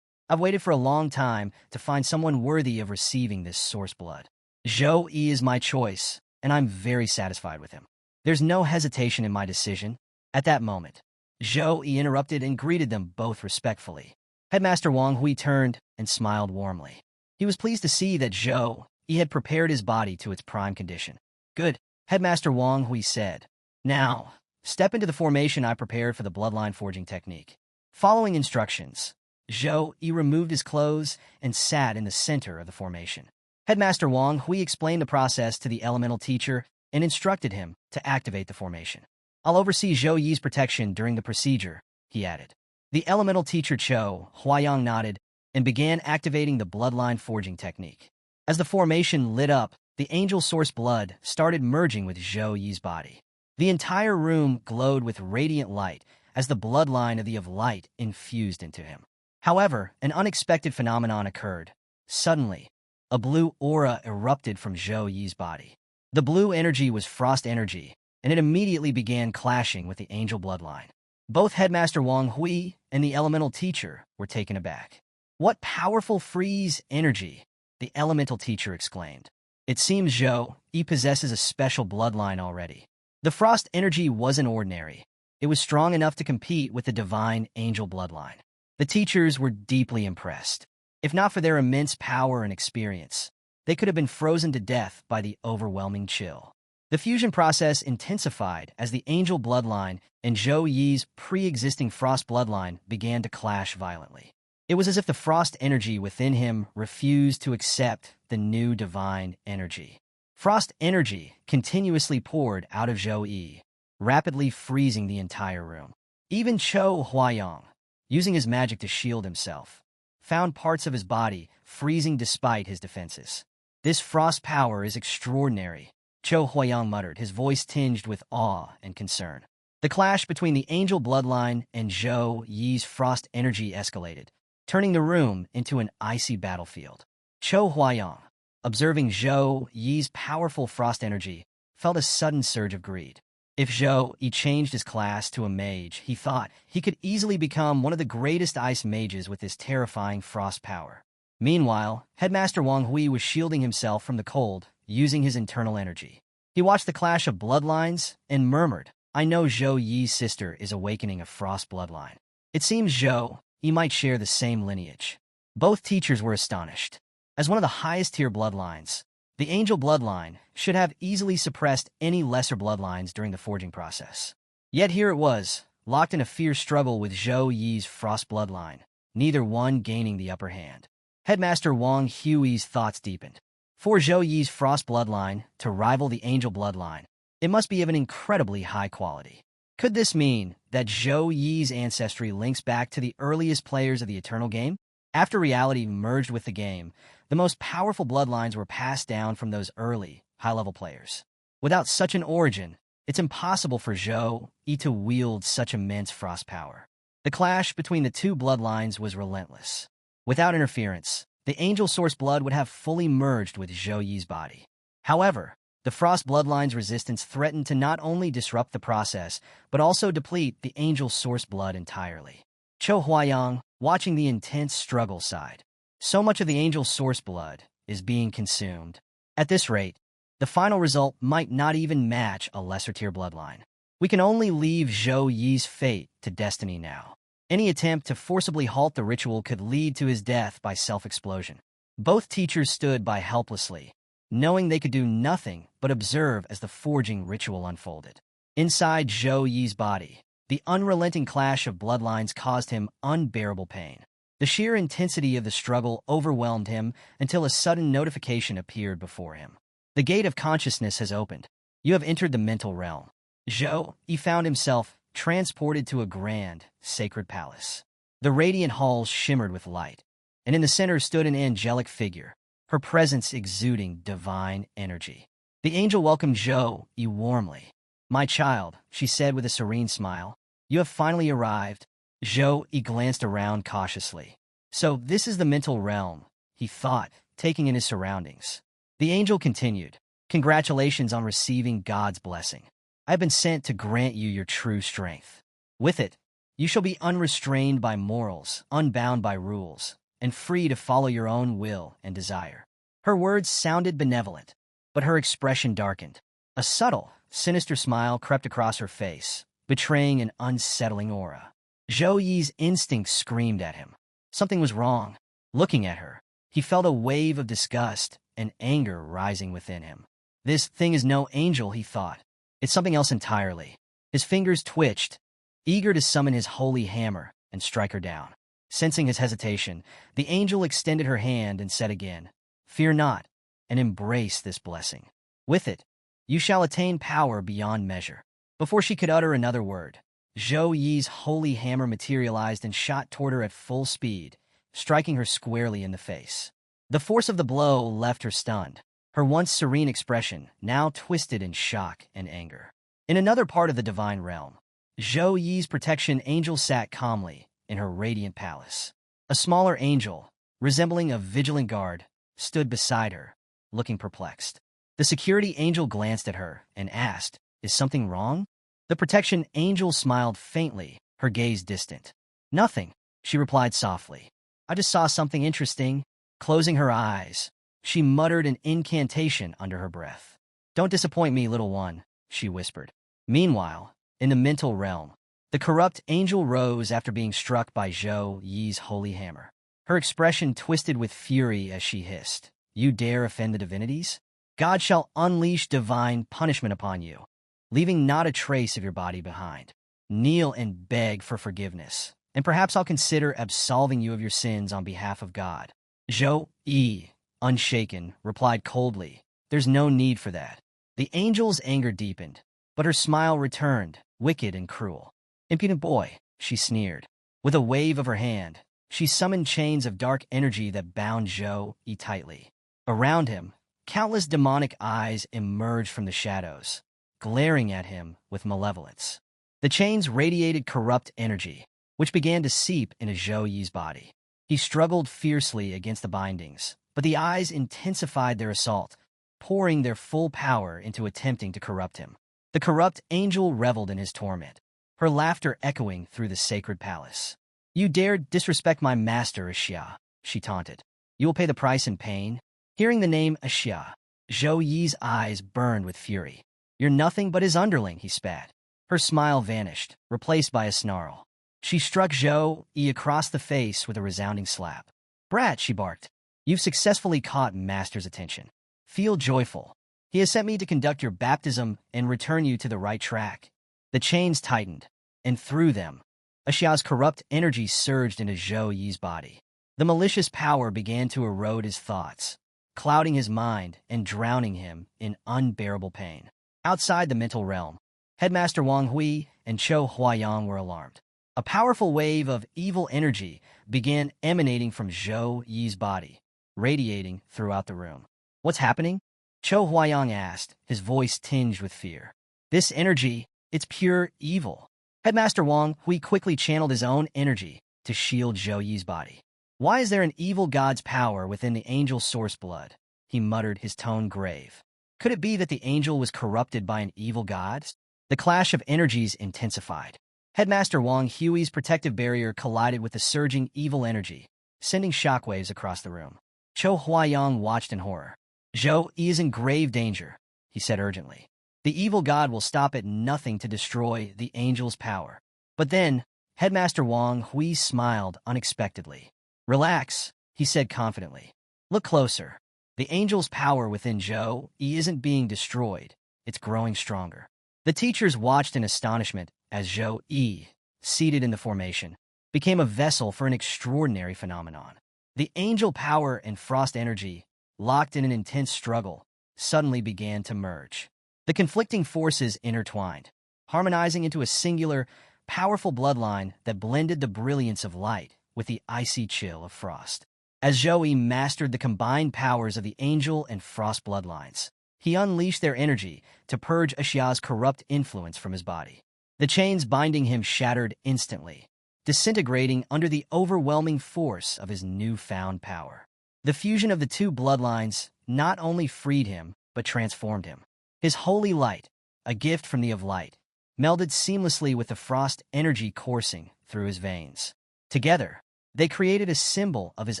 I've waited for a long time to find someone worthy of receiving this source blood. Zhou Yi is my choice, and I'm very satisfied with him. There's no hesitation in my decision. At that moment, Zhou Yi interrupted and greeted them both respectfully. Headmaster Wang Hui turned and smiled warmly. He was pleased to see that Zhou Yi had prepared his body to its prime condition. Good, Headmaster Wang Hui said. Now, step into the formation I prepared for the bloodline forging technique. Following instructions, Zhou Yi removed his clothes and sat in the center of the formation. Headmaster Wang Hui explained the process to the elemental teacher and instructed him to activate the formation. I'll oversee Zhou Yi's protection during the procedure, he added. The elemental teacher Cho Huayang nodded and began activating the bloodline forging technique. As the formation lit up, the angel source blood started merging with Zhou Yi's body. The entire room glowed with radiant light as the bloodline of light infused into him. However, an unexpected phenomenon occurred. Suddenly, a blue aura erupted from Zhou Yi's body. The blue energy was frost energy, and it immediately began clashing with the angel bloodline. Both Headmaster Wang Hui and the elemental teacher were taken aback. What powerful freeze energy, the elemental teacher exclaimed. It seems Zhou Yi possesses a special bloodline already. The frost energy wasn't ordinary. It was strong enough to compete with the divine angel bloodline. The teachers were deeply impressed. If not for their immense power and experience, they could have been frozen to death by the overwhelming chill. The fusion process intensified as the angel bloodline and Zhou Yi's pre-existing frost bloodline began to clash violently. It was as if the frost energy within him refused to accept the new divine energy. Frost energy continuously poured out of Zhou Yi, rapidly freezing the entire room. Even Cho Huayang, using his magic to shield himself, found parts of his body freezing despite his defenses. This frost power is extraordinary, Cho Huayang muttered, his voice tinged with awe and concern. The clash between the angel bloodline and Zhou Yi's frost energy escalated, turning the room into an icy battlefield. Cho Huayang, observing Zhou Yi's powerful frost energy, felt a sudden surge of greed. If Zhou Yi changed his class to a mage, he thought he could easily become one of the greatest ice mages with this terrifying frost power. Meanwhile, Headmaster Wang Hui was shielding himself from the cold, using his internal energy. He watched the clash of bloodlines and murmured, "I know Zhou Yi's sister is awakening a frost bloodline. It seems Zhou Yi might share the same lineage." Both teachers were astonished. As one of the highest-tier bloodlines, the angel bloodline should have easily suppressed any lesser bloodlines during the forging process. Yet here it was, locked in a fierce struggle with Zhou Yi's frost bloodline, neither one gaining the upper hand. Headmaster Wang Hui's thoughts deepened. For Zhou Yi's frost bloodline to rival the angel bloodline, it must be of an incredibly high quality. Could this mean that Zhou Yi's ancestry links back to the earliest players of the Eternal Game? After reality merged with the game, the most powerful bloodlines were passed down from those early, high-level players. Without such an origin, it's impossible for Zhou Yi to wield such immense frost power. The clash between the two bloodlines was relentless. Without interference, the angel source blood would have fully merged with Zhou Yi's body. However, the frost bloodline's resistance threatened to not only disrupt the process, but also deplete the angel source blood entirely. Cho Huayang, watching the intense struggle, sighed. So much of the angel source blood is being consumed. At this rate, the final result might not even match a lesser-tier bloodline. We can only leave Zhou Yi's fate to destiny now. Any attempt to forcibly halt the ritual could lead to his death by self-explosion. Both teachers stood by helplessly, knowing they could do nothing but observe as the forging ritual unfolded. Inside Zhou Yi's body, the unrelenting clash of bloodlines caused him unbearable pain. The sheer intensity of the struggle overwhelmed him until a sudden notification appeared before him. The gate of consciousness has opened. You have entered the mental realm. Zhou Yi found himself transported to a grand, sacred palace. The radiant halls shimmered with light, and in the center stood an angelic figure, her presence exuding divine energy. The angel welcomed Zhou Yi warmly. "My child," she said with a serene smile, "you have finally arrived." Zhou Yi glanced around cautiously. So this is the mental realm, he thought, taking in his surroundings. The angel continued, "Congratulations on receiving God's blessing. I have been sent to grant you your true strength. With it, you shall be unrestrained by morals, unbound by rules, and free to follow your own will and desire." Her words sounded benevolent, but her expression darkened. A subtle, sinister smile crept across her face, betraying an unsettling aura. Zhou Yi's instinct screamed at him. Something was wrong. Looking at her, he felt a wave of disgust and anger rising within him. This thing is no angel, he thought. It's something else entirely. His fingers twitched, eager to summon his holy hammer and strike her down. Sensing his hesitation, the angel extended her hand and said again, "Fear not, and embrace this blessing. With it, you shall attain power beyond measure." Before she could utter another word, Zhou Yi's holy hammer materialized and shot toward her at full speed, striking her squarely in the face. The force of the blow left her stunned, her once serene expression now twisted in shock and anger. In another part of the divine realm, Zhou Yi's protection angel sat calmly in her radiant palace. A smaller angel, resembling a vigilant guard, stood beside her, looking perplexed. The security angel glanced at her and asked, "Is something wrong?" The protection angel smiled faintly, her gaze distant. "Nothing," she replied softly. "I just saw something interesting." Closing her eyes, she muttered an incantation under her breath. "Don't disappoint me, little one," she whispered. Meanwhile, in the mental realm, the corrupt angel rose after being struck by Zhou Yi's holy hammer. Her expression twisted with fury as she hissed, "You dare offend the divinities? God shall unleash divine punishment upon you, leaving not a trace of your body behind. Kneel and beg for forgiveness, and perhaps I'll consider absolving you of your sins on behalf of God." Zhou Yi, unshaken, replied coldly, "There's no need for that." The angel's anger deepened, but her smile returned, wicked and cruel. "Impudent boy," she sneered. With a wave of her hand, she summoned chains of dark energy that bound Zhou Yi tightly. Around him, countless demonic eyes emerged from the shadows, glaring at him with malevolence. The chains radiated corrupt energy, which began to seep into Zhou Yi's body. He struggled fiercely against the bindings, but the eyes intensified their assault, pouring their full power into attempting to corrupt him. The corrupt angel reveled in his torment, her laughter echoing through the sacred palace. "You dared disrespect my master, Xia," she taunted. "You will pay the price in pain." Hearing the name Xia, Zhou Yi's eyes burned with fury. "You're nothing but his underling," he spat. Her smile vanished, replaced by a snarl. She struck Zhou Yi across the face with a resounding slap. "Brat," she barked, "you've successfully caught Master's attention. Feel joyful. He has sent me to conduct your baptism and return you to the right track." The chains tightened, and through them, Xia's corrupt energy surged into Zhou Yi's body. The malicious power began to erode his thoughts, clouding his mind and drowning him in unbearable pain. Outside the mental realm, Headmaster Wang Hui and Chou Huayang were alarmed. A powerful wave of evil energy began emanating from Zhou Yi's body, radiating throughout the room. "What's happening?" Chou Huayang asked, his voice tinged with fear. "This energy, it's pure evil." Headmaster Wang Hui quickly channeled his own energy to shield Zhou Yi's body. "Why is there an evil god's power within the angel's source blood?" he muttered, his tone grave. Could it be that the angel was corrupted by an evil god? The clash of energies intensified. Headmaster Wang Hui's protective barrier collided with the surging evil energy, sending shockwaves across the room. Chou Huayang watched in horror. "Zhou Yi is in grave danger," he said urgently. "The evil god will stop at nothing to destroy the angel's power." But then, Headmaster Wang Hui smiled unexpectedly. "Relax," he said confidently. "Look closer. The angel's power within Zhou Yi isn't being destroyed, it's growing stronger." The teachers watched in astonishment as Zhou Yi, seated in the formation, became a vessel for an extraordinary phenomenon. The angel power and frost energy, locked in an intense struggle, suddenly began to merge. The conflicting forces intertwined, harmonizing into a singular, powerful bloodline that blended the brilliance of light with the icy chill of frost. As Zhou Yi mastered the combined powers of the angel and frost bloodlines, he unleashed their energy to purge Xia's corrupt influence from his body. The chains binding him shattered instantly, disintegrating under the overwhelming force of his newfound power. The fusion of the two bloodlines not only freed him, but transformed him. His holy light, a gift from the of light, melded seamlessly with the frost energy coursing through his veins. Together, they created a symbol of his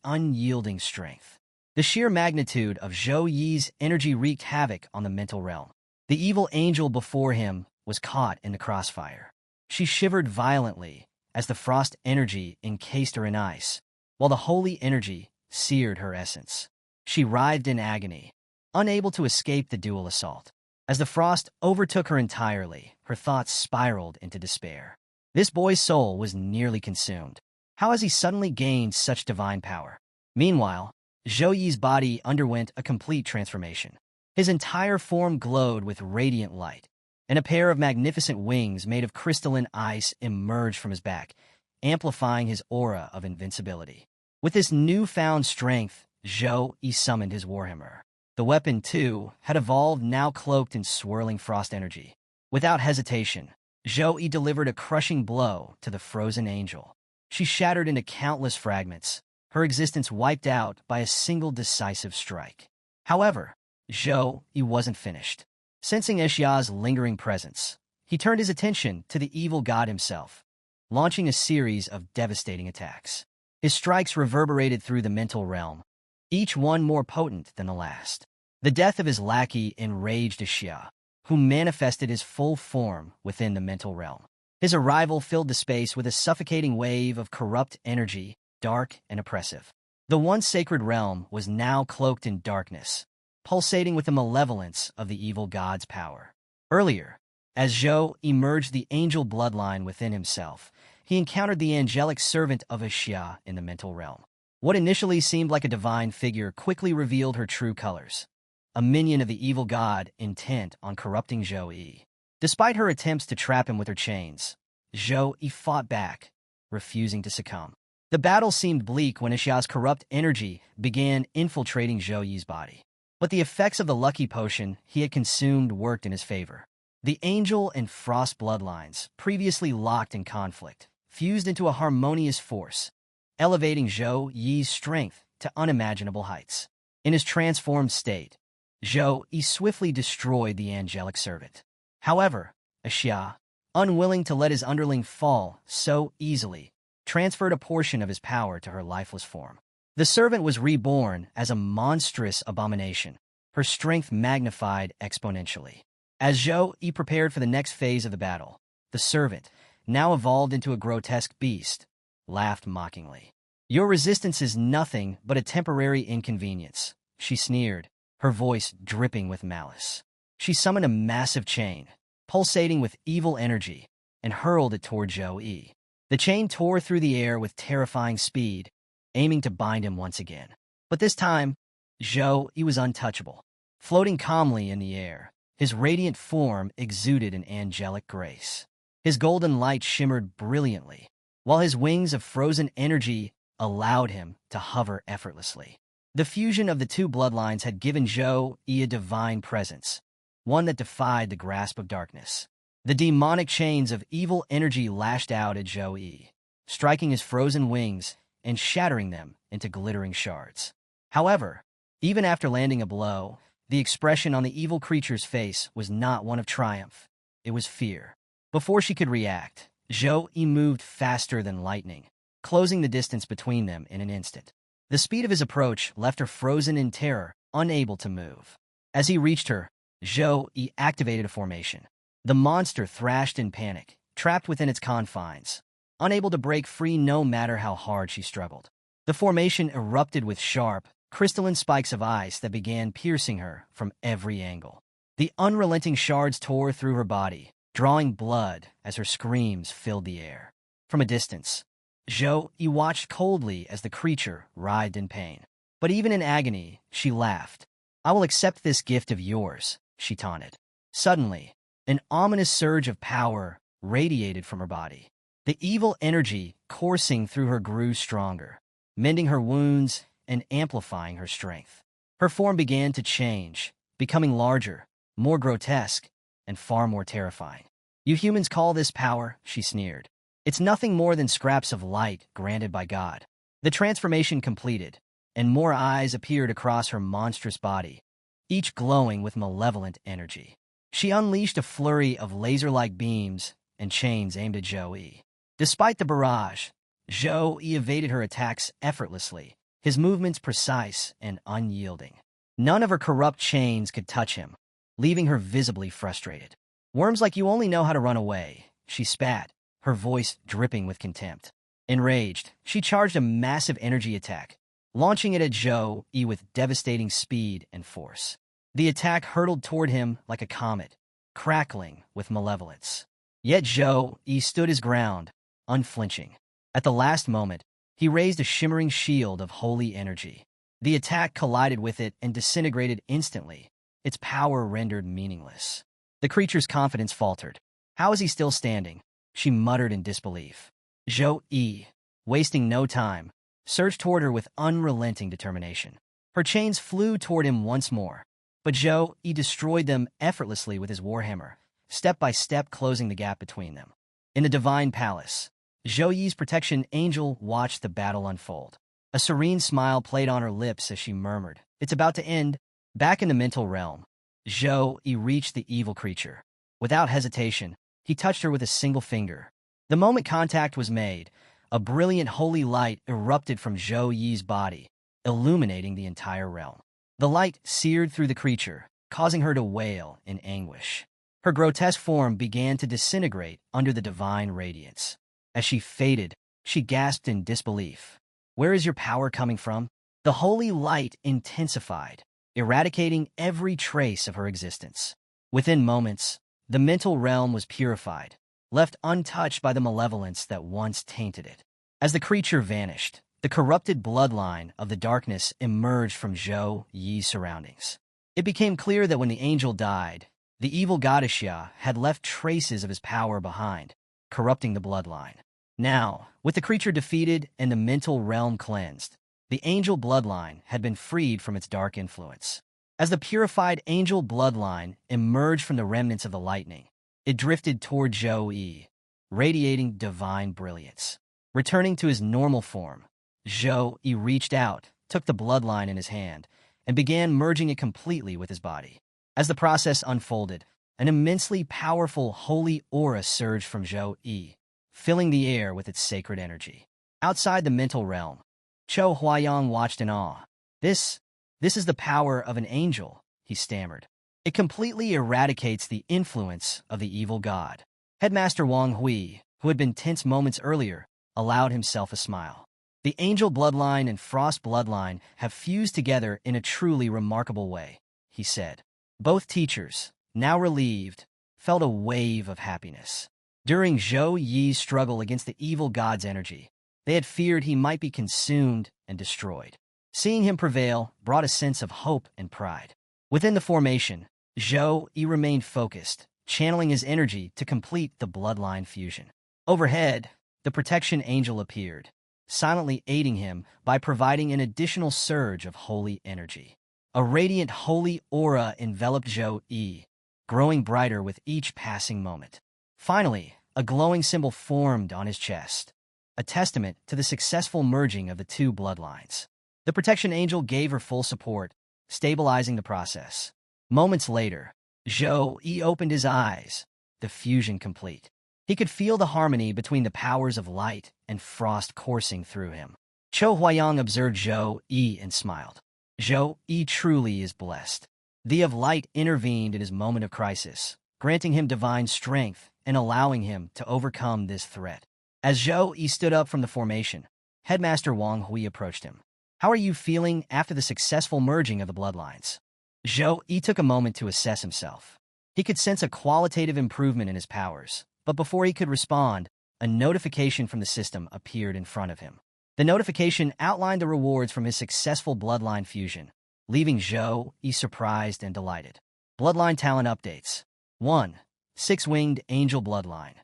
unyielding strength. The sheer magnitude of Zhou Yi's energy wreaked havoc on the mental realm. The evil angel before him was caught in the crossfire. She shivered violently as the frost energy encased her in ice, while the holy energy seared her essence. She writhed in agony, unable to escape the dual assault. As the frost overtook her entirely, her thoughts spiraled into despair. This boy's soul was nearly consumed. How has he suddenly gained such divine power? Meanwhile, Zhou Yi's body underwent a complete transformation. His entire form glowed with radiant light, and a pair of magnificent wings made of crystalline ice emerged from his back, amplifying his aura of invincibility. With this newfound strength, Zhou Yi summoned his warhammer. The weapon, too, had evolved, now cloaked in swirling frost energy. Without hesitation, Zhou Yi delivered a crushing blow to the frozen angel. She shattered into countless fragments, her existence wiped out by a single decisive strike. However, Zhou Yi wasn't finished. Sensing Xia's lingering presence, he turned his attention to the evil god himself, launching a series of devastating attacks. His strikes reverberated through the mental realm, each one more potent than the last. The death of his lackey enraged Xia, who manifested his full form within the mental realm. His arrival filled the space with a suffocating wave of corrupt energy, dark and oppressive. The once sacred realm was now cloaked in darkness, pulsating with the malevolence of the evil god's power. Earlier, as Zhou emerged the angel bloodline within himself, he encountered the angelic servant of Xia in the mental realm. What initially seemed like a divine figure quickly revealed her true colors, a minion of the evil god intent on corrupting Zhou Yi. Despite her attempts to trap him with her chains, Zhou Yi fought back, refusing to succumb. The battle seemed bleak when Xia's corrupt energy began infiltrating Zhou Yi's body. But the effects of the lucky potion he had consumed worked in his favor. The angel and frost bloodlines, previously locked in conflict, fused into a harmonious force, elevating Zhou Yi's strength to unimaginable heights. In his transformed state, Zhou Yi swiftly destroyed the angelic servant. However, Xia, unwilling to let his underling fall so easily, transferred a portion of his power to her lifeless form. The servant was reborn as a monstrous abomination, her strength magnified exponentially. As Zhou Yi prepared for the next phase of the battle, the servant, now evolved into a grotesque beast, laughed mockingly. "Your resistance is nothing but a temporary inconvenience," she sneered, her voice dripping with malice. She summoned a massive chain, pulsating with evil energy, and hurled it toward Zhou Yi. The chain tore through the air with terrifying speed, aiming to bind him once again. But this time, Zhou Yi was untouchable. Floating calmly in the air, his radiant form exuded an angelic grace. His golden light shimmered brilliantly, while his wings of frozen energy allowed him to hover effortlessly. The fusion of the two bloodlines had given Zhou Yi a divine presence, one that defied the grasp of darkness. The demonic chains of evil energy lashed out at Zhou Yi, striking his frozen wings and shattering them into glittering shards. However, even after landing a blow, the expression on the evil creature's face was not one of triumph. It was fear. Before she could react, Zhou Yi moved faster than lightning, closing the distance between them in an instant. The speed of his approach left her frozen in terror, unable to move. As he reached her, Zhou Yi activated a formation. The monster thrashed in panic, trapped within its confines, unable to break free no matter how hard she struggled. The formation erupted with sharp, crystalline spikes of ice that began piercing her from every angle. The unrelenting shards tore through her body, drawing blood as her screams filled the air. From a distance, Zhou Yi watched coldly as the creature writhed in pain. But even in agony, she laughed. "I will accept this gift of yours," she taunted. Suddenly, an ominous surge of power radiated from her body. The evil energy coursing through her grew stronger, mending her wounds and amplifying her strength. Her form began to change, becoming larger, more grotesque, and far more terrifying. "You humans call this power," she sneered. "It's nothing more than scraps of light granted by God." The transformation completed, and more eyes appeared across her monstrous body, each glowing with malevolent energy. She unleashed a flurry of laser-like beams and chains aimed at Zhou Yi. Despite the barrage, Zhou Yi evaded her attacks effortlessly, his movements precise and unyielding. None of her corrupt chains could touch him, leaving her visibly frustrated. "Worms like you only know how to run away," she spat, her voice dripping with contempt. Enraged, she charged a massive energy attack, launching it at Zhou Yi with devastating speed and force. The attack hurtled toward him like a comet, crackling with malevolence. Yet Zhou Yi stood his ground, unflinching. At the last moment, he raised a shimmering shield of holy energy. The attack collided with it and disintegrated instantly, its power rendered meaningless. The creature's confidence faltered. "How is he still standing?" she muttered in disbelief. Zhou Yi, wasting no time, surged toward her with unrelenting determination. Her chains flew toward him once more, but Zhou Yi destroyed them effortlessly with his warhammer, step by step closing the gap between them. In the Divine Palace, Zhou Yi's protection angel watched the battle unfold. A serene smile played on her lips as she murmured, "It's about to end." Back in the mental realm, Zhou Yi reached the evil creature. Without hesitation, he touched her with a single finger. The moment contact was made, a brilliant holy light erupted from Zhou Yi's body, illuminating the entire realm. The light seared through the creature, causing her to wail in anguish. Her grotesque form began to disintegrate under the divine radiance. As she faded, she gasped in disbelief. "Where is your power coming from?" The holy light intensified, eradicating every trace of her existence. Within moments, the mental realm was purified, left untouched by the malevolence that once tainted it. As the creature vanished, the corrupted bloodline of the darkness emerged from Zhou Yi's surroundings. It became clear that when the angel died, the evil goddess Ya had left traces of his power behind, corrupting the bloodline. Now, with the creature defeated and the mental realm cleansed, the angel bloodline had been freed from its dark influence. As the purified angel bloodline emerged from the remnants of the lightning, it drifted toward Zhou Yi, radiating divine brilliance. Returning to his normal form, Zhou Yi reached out, took the bloodline in his hand, and began merging it completely with his body. As the process unfolded, an immensely powerful holy aura surged from Zhou Yi, filling the air with its sacred energy. Outside the mental realm, Chou Huayang watched in awe. This is the power of an angel, he stammered. It completely eradicates the influence of the evil god. Headmaster Wang Hui, who had been tense moments earlier, allowed himself a smile. The angel bloodline and frost bloodline have fused together in a truly remarkable way, he said. Both teachers, now relieved, felt a wave of happiness. During Zhou Yi's struggle against the evil god's energy, they had feared he might be consumed and destroyed. Seeing him prevail brought a sense of hope and pride. Within the formation, Zhou Yi remained focused, channeling his energy to complete the bloodline fusion. Overhead, the protection angel appeared, silently aiding him by providing an additional surge of holy energy. A radiant holy aura enveloped Zhou Yi, growing brighter with each passing moment. Finally, a glowing symbol formed on his chest, a testament to the successful merging of the two bloodlines. The protection angel gave her full support, stabilizing the process. Moments later, Zhou Yi opened his eyes, the fusion complete. He could feel the harmony between the powers of light and frost coursing through him. Chou Huayang observed Zhou Yi and smiled. Zhou Yi truly is blessed. The of light intervened in his moment of crisis, granting him divine strength and allowing him to overcome this threat. As Zhou Yi stood up from the formation, Headmaster Wang Hui approached him. How are you feeling after the successful merging of the bloodlines? Zhou Yi took a moment to assess himself. He could sense a qualitative improvement in his powers, but before he could respond, a notification from the system appeared in front of him. The notification outlined the rewards from his successful bloodline fusion, leaving Zhou Yi surprised and delighted. Bloodline talent updates. 1. Six-winged angel bloodline.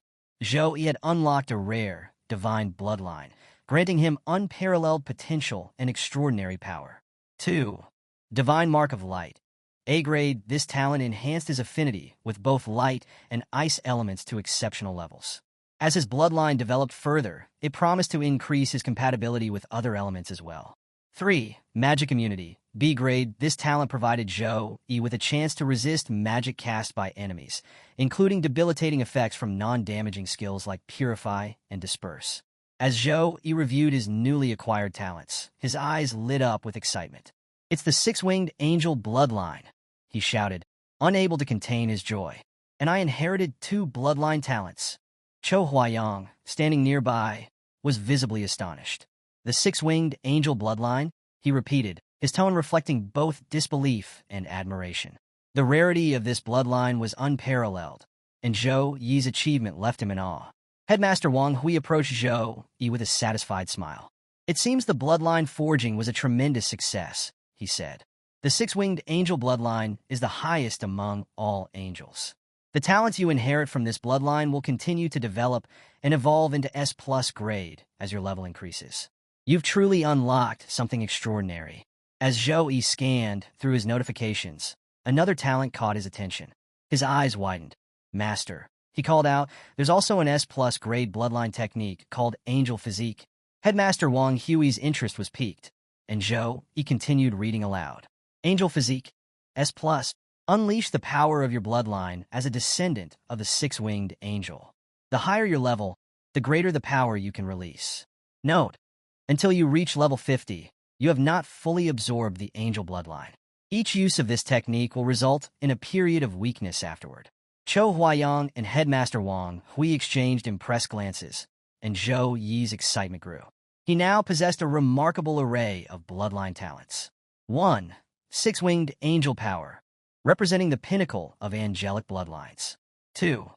Zhou Yi had unlocked a rare, divine bloodline, granting him unparalleled potential and extraordinary power. 2. Divine Mark of Light. A-grade, this talent enhanced his affinity with both light and ice elements to exceptional levels. As his bloodline developed further, it promised to increase his compatibility with other elements as well. 3. Magic Immunity. B-grade, this talent provided Zhou Yi with a chance to resist magic cast by enemies, including debilitating effects from non-damaging skills like Purify and Disperse. As Zhou Yi reviewed his newly acquired talents, his eyes lit up with excitement. It's the six-winged angel bloodline, he shouted, unable to contain his joy. And I inherited 2 bloodline talents. Chou Huayang, standing nearby, was visibly astonished. The six-winged angel bloodline, he repeated, his tone reflecting both disbelief and admiration. The rarity of this bloodline was unparalleled, and Zhou Yi's achievement left him in awe. Headmaster Wang Hui approached Zhou Yi with a satisfied smile. It seems the bloodline forging was a tremendous success, he said. The six-winged angel bloodline is the highest among all angels. The talents you inherit from this bloodline will continue to develop and evolve into S+ grade as your level increases. You've truly unlocked something extraordinary. As Zhou Yi scanned through his notifications, another talent caught his attention. His eyes widened. Master, he called out, there's also an S+ grade bloodline technique called Angel Physique. Headmaster Wang Hui's interest was piqued, and Zhou Yi continued reading aloud. Angel Physique, S+. Unleash the power of your bloodline as a descendant of the six-winged angel. The higher your level, the greater the power you can release. Note, until you reach level 50, you have not fully absorbed the angel bloodline. Each use of this technique will result in a period of weakness afterward. Chou Huayang and Headmaster Wang Hui exchanged impressed glances, and Zhou Yi's excitement grew. He now possessed a remarkable array of bloodline talents. 1. Six-winged angel power, representing the pinnacle of angelic bloodlines. 2.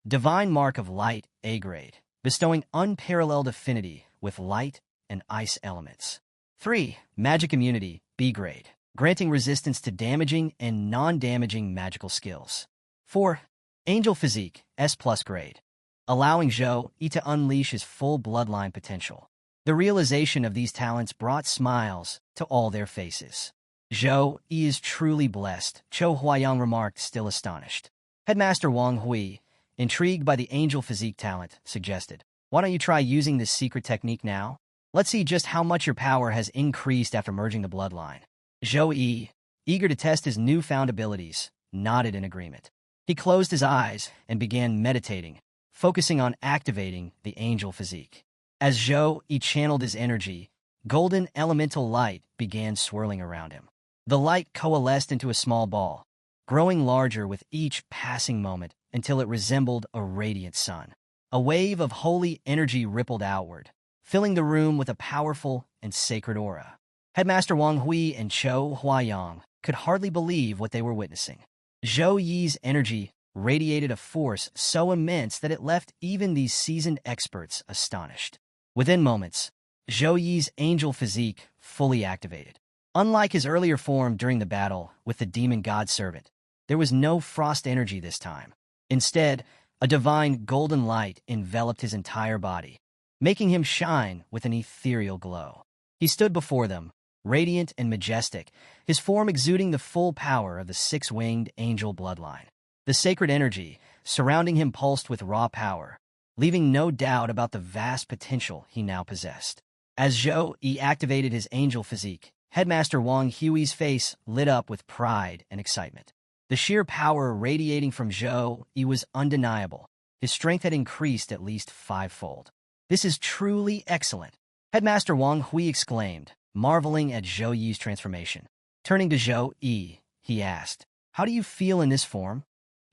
Divine Mark of Light, A grade, bestowing unparalleled affinity with light and ice elements. 3. Magic Immunity, B grade, granting resistance to damaging and non-damaging magical skills. 4. Angel Physique, S plus grade, allowing Zhou-Yi to unleash his full bloodline potential. The realization of these talents brought smiles to all their faces. Zhou-Yi is truly blessed, Cho Huayang remarked, still astonished. Headmaster Wang Hui, intrigued by the angel physique talent, suggested, "Why don't you try using this secret technique now? Let's see just how much your power has increased after merging the bloodline." Zhou-Yi, eager to test his newfound abilities, nodded in agreement. He closed his eyes and began meditating, focusing on activating the angel physique. As Zhou-Yi channeled his energy, golden elemental light began swirling around him. The light coalesced into a small ball, growing larger with each passing moment until it resembled a radiant sun. A wave of holy energy rippled outward, filling the room with a powerful and sacred aura. Headmaster Wang Hui and Cho Huayang could hardly believe what they were witnessing. Zhou-Yi's energy radiated a force so immense that it left even these seasoned experts astonished. Within moments, Zhou-Yi's angel physique fully activated. Unlike his earlier form during the battle with the demon god servant, there was no frost energy this time. Instead, a divine golden light enveloped his entire body, making him shine with an ethereal glow. He stood before them, radiant and majestic, his form exuding the full power of the six-winged angel bloodline. The sacred energy surrounding him pulsed with raw power, leaving no doubt about the vast potential he now possessed. As Zhou-Yi activated his angel physique, Headmaster Wang Hui's face lit up with pride and excitement. The sheer power radiating from Zhou-Yi was undeniable. His strength had increased at least fivefold. "This is truly excellent," Headmaster Wang Hui exclaimed, marveling at Zhou-Yi's transformation. Turning to Zhou-Yi, he asked, "How do you feel in this form?"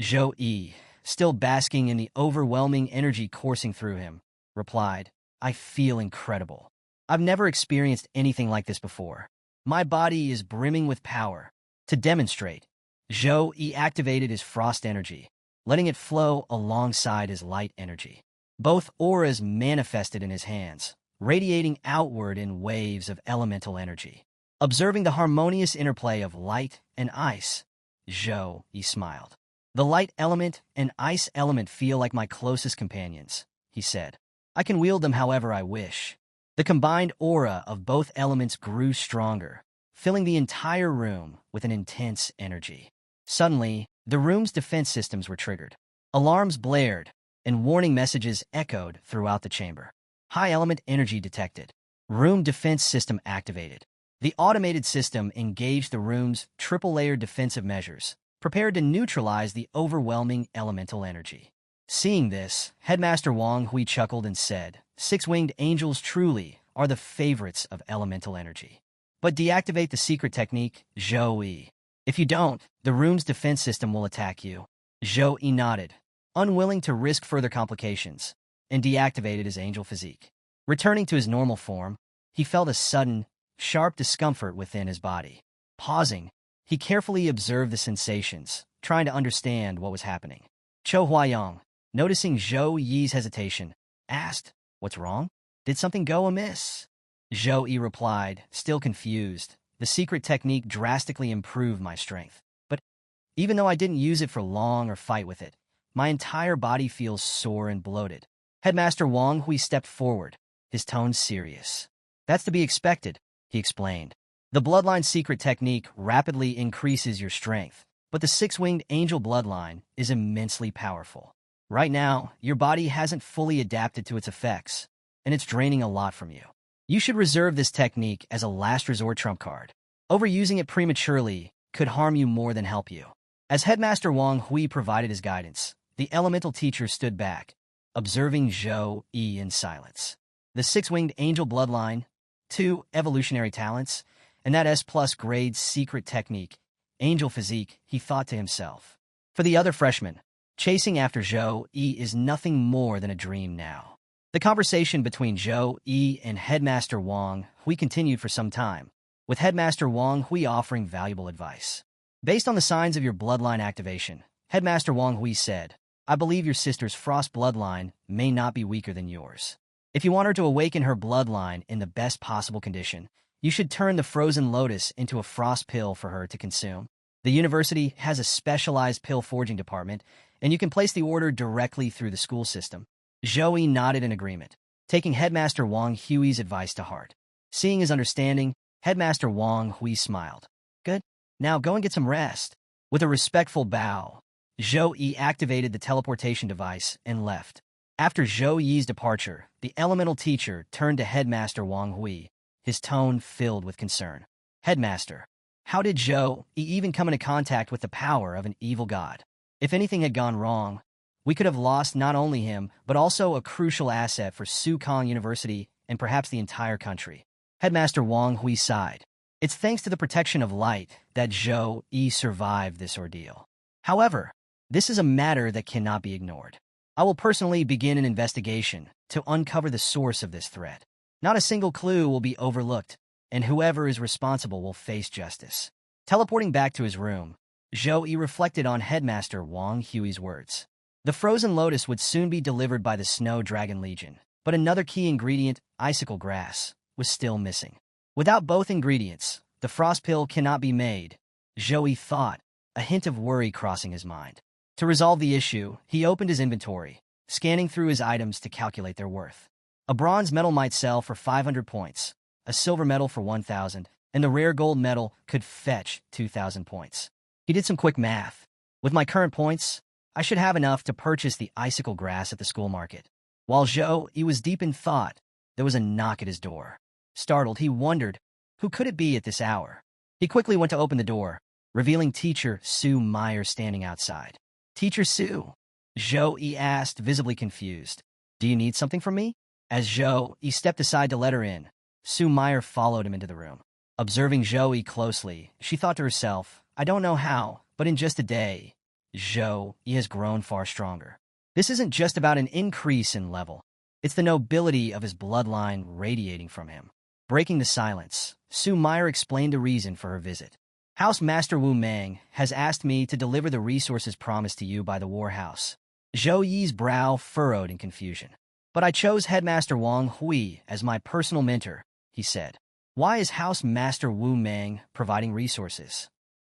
Zhou-Yi, still basking in the overwhelming energy coursing through him, replied, "I feel incredible. I've never experienced anything like this before. My body is brimming with power." To demonstrate, Zhou-Yi activated his frost energy, letting it flow alongside his light energy. Both auras manifested in his hands, radiating outward in waves of elemental energy. Observing the harmonious interplay of light and ice, Zhou-Yi smiled. "The light element and ice element feel like my closest companions," he said. "I can wield them however I wish." The combined aura of both elements grew stronger, filling the entire room with an intense energy. Suddenly, the room's defense systems were triggered. Alarms blared, and warning messages echoed throughout the chamber. High element energy detected. Room defense system activated. The automated system engaged the room's triple-layered defensive measures, prepared to neutralize the overwhelming elemental energy. Seeing this, Headmaster Wang Hui chuckled and said, "Six-winged angels truly are the favorites of elemental energy. But deactivate the secret technique, Zhou-Yi. If you don't, the room's defense system will attack you." Zhou-Yi nodded, unwilling to risk further complications, and deactivated his angel physique. Returning to his normal form, he felt a sudden, sharp discomfort within his body. Pausing, he carefully observed the sensations, trying to understand what was happening. Cho Huayang, noticing Zhou-Yi's hesitation, asked, "What's wrong? Did something go amiss?" Zhou-Yi replied, still confused, "The secret technique drastically improved my strength. But even though I didn't use it for long or fight with it, my entire body feels sore and bloated." Headmaster Wang Hui stepped forward, his tone serious. "That's to be expected," he explained. "The bloodline secret technique rapidly increases your strength, but the six-winged angel bloodline is immensely powerful. Right now, your body hasn't fully adapted to its effects, and it's draining a lot from you. You should reserve this technique as a last resort trump card. Overusing it prematurely could harm you more than help you." As Headmaster Wang Hui provided his guidance, the elemental teacher stood back, observing Zhou-Yi in silence. The six-winged angel bloodline, 2 evolutionary talents, and that S+ grade secret technique, angel physique, he thought to himself. For the other freshmen, chasing after Zhou-Yi is nothing more than a dream now. The conversation between Zhou-Yi and Headmaster Wang Hui continued for some time, with Headmaster Wang Hui offering valuable advice. "Based on the signs of your bloodline activation," Headmaster Wang Hui said, I believe your sister's frost bloodline may not be weaker than yours. If you want her to awaken her bloodline in the best possible condition, you should turn the frozen lotus into a frost pill for her to consume. The university has a specialized pill forging department, and you can place the order directly through the school system. Zoe nodded in agreement, taking Headmaster Wang Hui's advice to heart. Seeing his understanding, Headmaster Wang Hui smiled. Good. Now go and get some rest. With a respectful bow, Zhou Yi activated the teleportation device and left. After Zhou Yi's departure, the elemental teacher turned to Headmaster Wang Hui, his tone filled with concern. Headmaster, how did Zhou Yi even come into contact with the power of an evil god? If anything had gone wrong, we could have lost not only him, but also a crucial asset for Sukong University and perhaps the entire country. Headmaster Wang Hui sighed. It's thanks to the protection of light that Zhou Yi survived this ordeal. However, this is a matter that cannot be ignored. I will personally begin an investigation to uncover the source of this threat. Not a single clue will be overlooked, and whoever is responsible will face justice. Teleporting back to his room, Zhou Yi reflected on Headmaster Wang Hui's words. The frozen lotus would soon be delivered by the Snow Dragon Legion, but another key ingredient, icicle grass, was still missing. Without both ingredients, the frost pill cannot be made, Zhou Yi thought, a hint of worry crossing his mind. To resolve the issue, he opened his inventory, scanning through his items to calculate their worth. A bronze medal might sell for 500 points, a silver medal for 1,000, and the rare gold medal could fetch 2,000 points. He did some quick math. With my current points, I should have enough to purchase the icicle grass at the school market. While Zhou Yi was deep in thought, there was a knock at his door. Startled, he wondered, who could it be at this hour? He quickly went to open the door, revealing Teacher Sue Meyer standing outside. Teacher Sue, Zhou Yi asked, visibly confused. Do you need something from me? As Zhou Yi stepped aside to let her in, Sue Meyer followed him into the room. Observing Zhou Yi closely, she thought to herself, I don't know how, but in just a day, Zhou Yi has grown far stronger. This isn't just about an increase in level. It's the nobility of his bloodline radiating from him. Breaking the silence, Sue Meyer explained the reason for her visit. House Master Wu Mang has asked me to deliver the resources promised to you by the War House. Zhou Yi's brow furrowed in confusion. But I chose Headmaster Wang Hui as my personal mentor, he said. Why is House Master Wu Mang providing resources?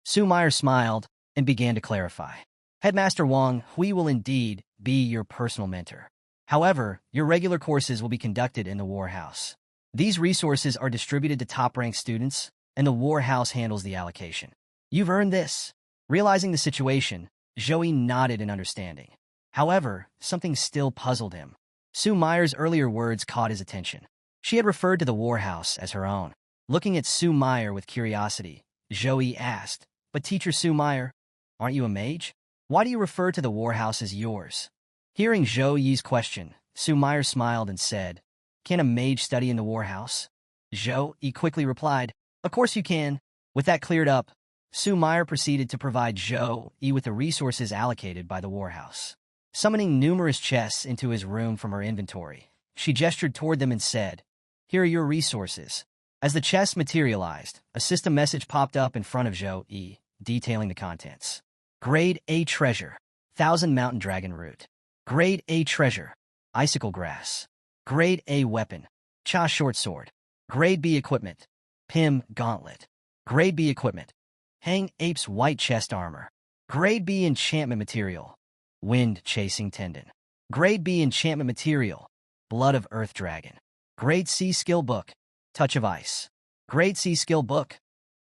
Sue Meyer smiled and began to clarify. Headmaster Wang Hui will indeed be your personal mentor. However, your regular courses will be conducted in the War House. These resources are distributed to top-ranked students, and the War House handles the allocation. You've earned this. Realizing the situation, Zhou Yi nodded in understanding. However, something still puzzled him. Sue Meyer's earlier words caught his attention. She had referred to the War House as her own. Looking at Sue Meyer with curiosity, Zhou Yi asked, But Teacher Sue Meyer, aren't you a mage? Why do you refer to the War House as yours? Hearing Zhou Yi's question, Sue Meyer smiled and said, Can a mage study in the War House? Zhou Yi quickly replied, Of course you can. With that cleared up, Sue Meyer proceeded to provide Zhou Yi with the resources allocated by the War House. Summoning numerous chests into his room from her inventory, she gestured toward them and said, Here are your resources. As the chests materialized, a system message popped up in front of Zhou Yi, detailing the contents. Grade A treasure, 1,000 mountain dragon root. Grade A treasure, icicle grass. Grade A weapon, Cha short sword. Grade B equipment, Pim gauntlet. Grade B equipment, Hang ape's white chest armor. Grade B enchantment material, Wind chasing tendon. Grade B enchantment material, Blood of earth dragon. Grade C skill book, Touch of ice. Grade C skill book,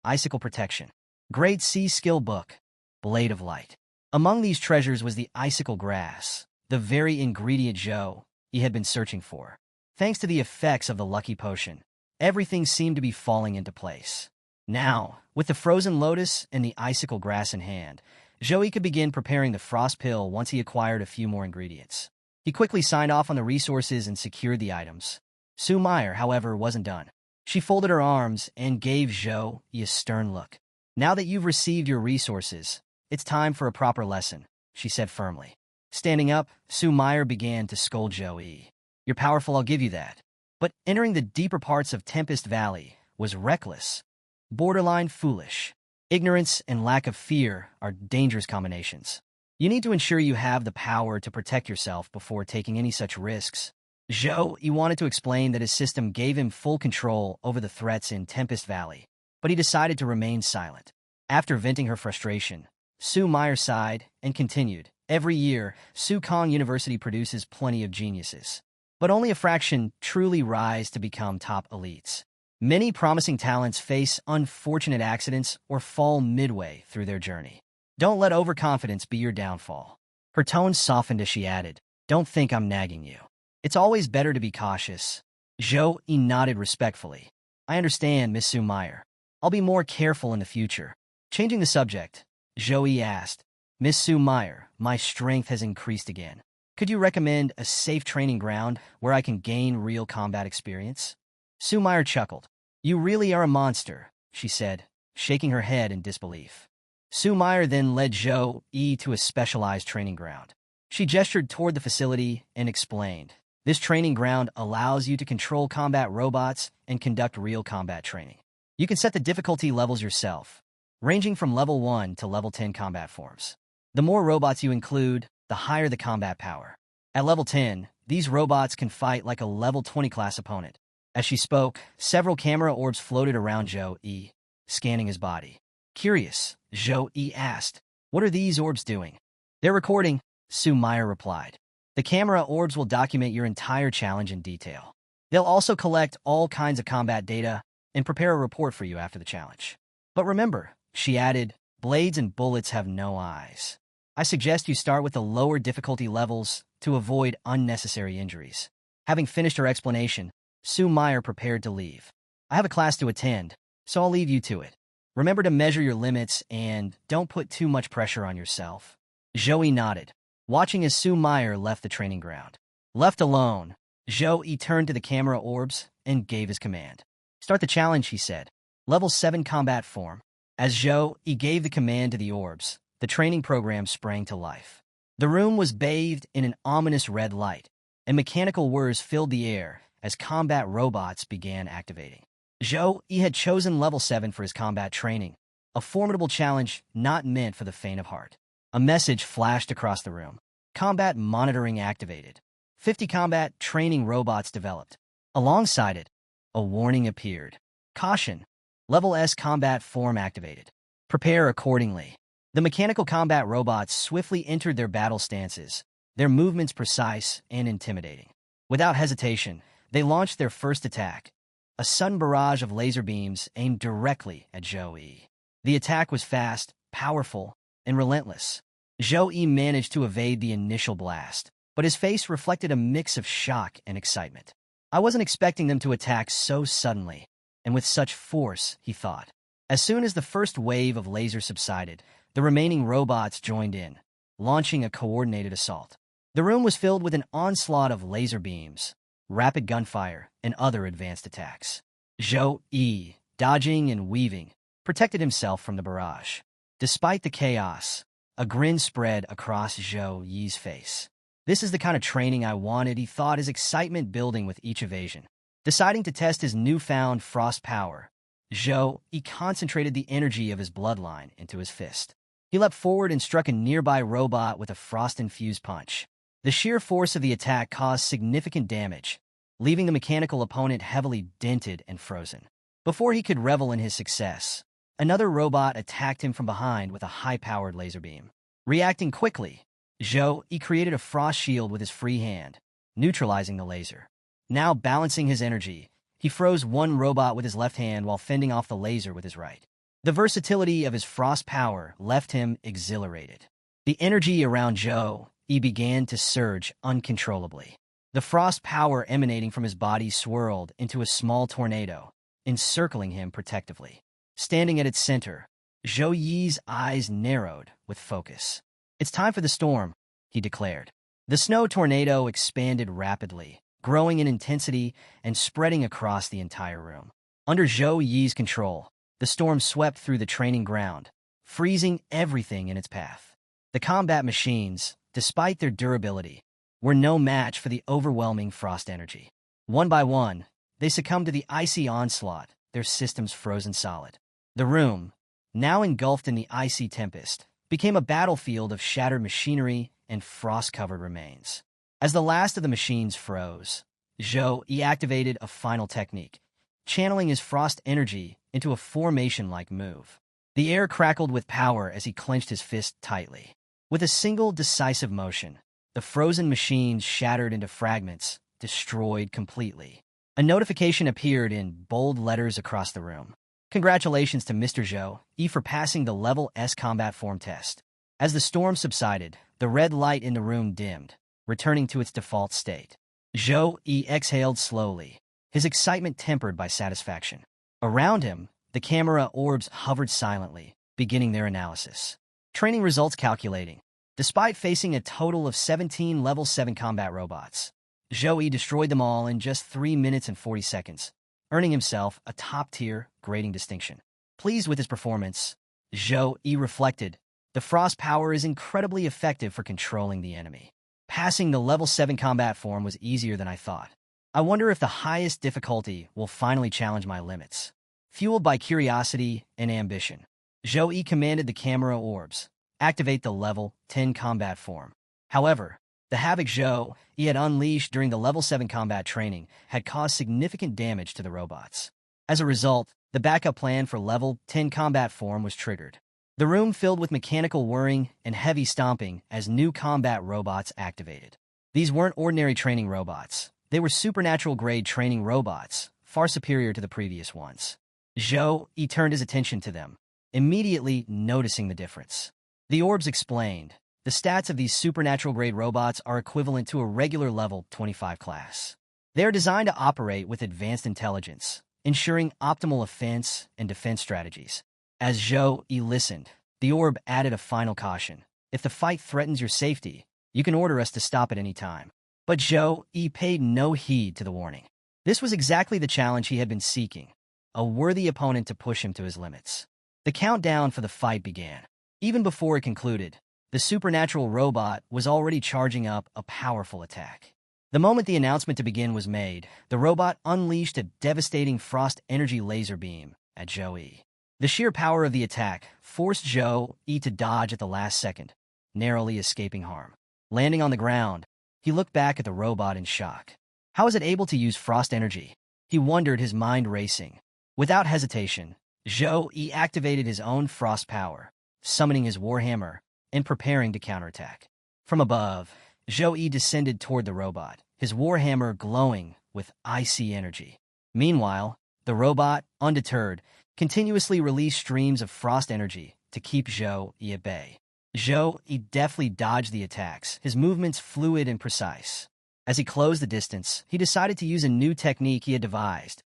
Icicle protection. Grade C skill book, Blade of light. Among these treasures was the icicle grass, the very ingredient Zhou Yi had been searching for. Thanks to the effects of the lucky potion, everything seemed to be falling into place. Now, with the frozen lotus and the icicle grass in hand, Zhou Yi could begin preparing the frost pill once he acquired a few more ingredients. He quickly signed off on the resources and secured the items. Sue Meyer, however, wasn't done. She folded her arms and gave Zhou Yi a stern look. Now that you've received your resources, it's time for a proper lesson, she said firmly. Standing up, Sue Meyer began to scold Zhou Yi. You're powerful, I'll give you that. But entering the deeper parts of Tempest Valley was reckless, borderline foolish. Ignorance and lack of fear are dangerous combinations. You need to ensure you have the power to protect yourself before taking any such risks. Zhou Yi wanted to explain that his system gave him full control over the threats in Tempest Valley, but he decided to remain silent. After venting her frustration, Su Meyer sighed and continued, "Every year, Su Kong University produces plenty of geniuses, but only a fraction truly rise to become top elites. Many promising talents face unfortunate accidents or fall midway through their journey. Don't let overconfidence be your downfall." Her tone softened as she added, "Don't think I'm nagging you. It's always better to be cautious." Zhou Yi nodded respectfully. "I understand, Miss Su Meyer. I'll be more careful in the future." Changing the subject, Zhou Yi asked, "Miss Su Meyer, my strength has increased again. Could you recommend a safe training ground where I can gain real combat experience?" Su Meyer chuckled. "You really are a monster," she said, shaking her head in disbelief. Su Meyer then led Zhou Yi to a specialized training ground. She gestured toward the facility and explained, "This training ground allows you to control combat robots and conduct real combat training. You can set the difficulty levels yourself, ranging from level 1 to level 10 combat forms. The more robots you include, the higher the combat power. At level 10, these robots can fight like a level 20 class opponent." As she spoke, several camera orbs floated around Zhou Yi, scanning his body. Curious, Zhou Yi asked, "What are these orbs doing?" "They're recording," Su Meyer replied. "The camera orbs will document your entire challenge in detail. They'll also collect all kinds of combat data and prepare a report for you after the challenge. But remember," she added, "blades and bullets have no eyes. I suggest you start with the lower difficulty levels to avoid unnecessary injuries." Having finished her explanation, Su Meyer prepared to leave. "I have a class to attend, so I'll leave you to it. Remember to measure your limits and don't put too much pressure on yourself." Zhou Yi nodded, watching as Su Meyer left the training ground. Left alone, Zhou Yi turned to the camera orbs and gave his command. "Start the challenge," he said. "Level 7 combat form." As Zhou Yi gave the command to the orbs, the training program sprang to life. The room was bathed in an ominous red light, and mechanical whirs filled the air as combat robots began activating. Zhou Yi had chosen level 7 for his combat training, a formidable challenge not meant for the faint of heart. A message flashed across the room. Combat monitoring activated. 50 combat training robots developed. Alongside it, a warning appeared. Caution, level S combat form activated. Prepare accordingly. The mechanical combat robots swiftly entered their battle stances, their movements precise and intimidating. Without hesitation, they launched their first attack, a sudden barrage of laser beams aimed directly at Zhou Yi. The attack was fast, powerful, and relentless. Zhou Yi managed to evade the initial blast, but his face reflected a mix of shock and excitement. "I wasn't expecting them to attack so suddenly, and with such force," he thought. As soon as the first wave of lasers subsided, the remaining robots joined in, launching a coordinated assault. The room was filled with an onslaught of laser beams, rapid gunfire, and other advanced attacks. Zhou Yi, dodging and weaving, protected himself from the barrage. Despite the chaos, a grin spread across Zhou Yi's face. "This is the kind of training I wanted," he thought, his excitement building with each evasion. Deciding to test his newfound frost power, Zhou Yi concentrated the energy of his bloodline into his fist. He leapt forward and struck a nearby robot with a frost-infused punch. The sheer force of the attack caused significant damage, leaving the mechanical opponent heavily dented and frozen. Before he could revel in his success, another robot attacked him from behind with a high-powered laser beam. Reacting quickly, Zhou Yi created a frost shield with his free hand, neutralizing the laser. Now balancing his energy, he froze one robot with his left hand while fending off the laser with his right. The versatility of his frost power left him exhilarated. The energy around Zhou Yi began to surge uncontrollably. The frost power emanating from his body swirled into a small tornado, encircling him protectively. Standing at its center, Zhou Yi's eyes narrowed with focus. "It's time for the storm," he declared. The snow tornado expanded rapidly, growing in intensity and spreading across the entire room. Under Zhou Yi's control, the storm swept through the training ground, freezing everything in its path. The combat machines, despite their durability, were no match for the overwhelming frost energy. One by one, they succumbed to the icy onslaught, their systems frozen solid. The room, now engulfed in the icy tempest, became a battlefield of shattered machinery and frost-covered remains. As the last of the machines froze, Zhou activated a final technique, channeling his frost energy into a formation-like move. The air crackled with power as he clenched his fist tightly. With a single decisive motion, the frozen machines shattered into fragments, destroyed completely. A notification appeared in bold letters across the room. Congratulations to Mr. Zhou for passing the Level S combat form test. As the storm subsided, the red light in the room dimmed, returning to its default state. Zhou exhaled slowly, his excitement tempered by satisfaction. Around him, the camera orbs hovered silently, beginning their analysis. Training results calculating. Despite facing a total of 17 Level 7 combat robots, Zhou destroyed them all in just 3 minutes and 40 seconds, earning himself a top-tier grading distinction. Pleased with his performance, Zhou reflected, the frost power is incredibly effective for controlling the enemy. Passing the Level 7 combat form was easier than I thought. I wonder if the highest difficulty will finally challenge my limits. Fueled by curiosity and ambition, Zhou commanded the camera orbs, activate the Level 10 combat form. However, the havoc Zhou had unleashed during the Level 7 combat training had caused significant damage to the robots. As a result, the backup plan for Level 10 combat form was triggered. The room filled with mechanical whirring and heavy stomping as new combat robots activated. These weren't ordinary training robots. They were supernatural-grade training robots, far superior to the previous ones. Zhou turned his attention to them, immediately noticing the difference. The orbs explained, the stats of these supernatural-grade robots are equivalent to a regular Level 25 class. They are designed to operate with advanced intelligence, ensuring optimal offense and defense strategies. As Zhou listened, the orb added a final caution. If the fight threatens your safety, you can order us to stop at any time. But Zhou paid no heed to the warning. This was exactly the challenge he had been seeking, a worthy opponent to push him to his limits. The countdown for the fight began. Even before it concluded, the supernatural robot was already charging up a powerful attack. The moment the announcement to begin was made, the robot unleashed a devastating frost energy laser beam at Zhou. The sheer power of the attack forced Zhou to dodge at the last second, narrowly escaping harm. Landing on the ground, he looked back at the robot in shock. How was it able to use frost energy? He wondered, his mind racing. Without hesitation, Zhou activated his own frost power, summoning his warhammer and preparing to counterattack. From above, Zhou descended toward the robot, his warhammer glowing with icy energy. Meanwhile, the robot, undeterred, continuously released streams of frost energy to keep Zhou at bay. Zhou deftly dodged the attacks, his movements fluid and precise. As he closed the distance, he decided to use a new technique he had devised,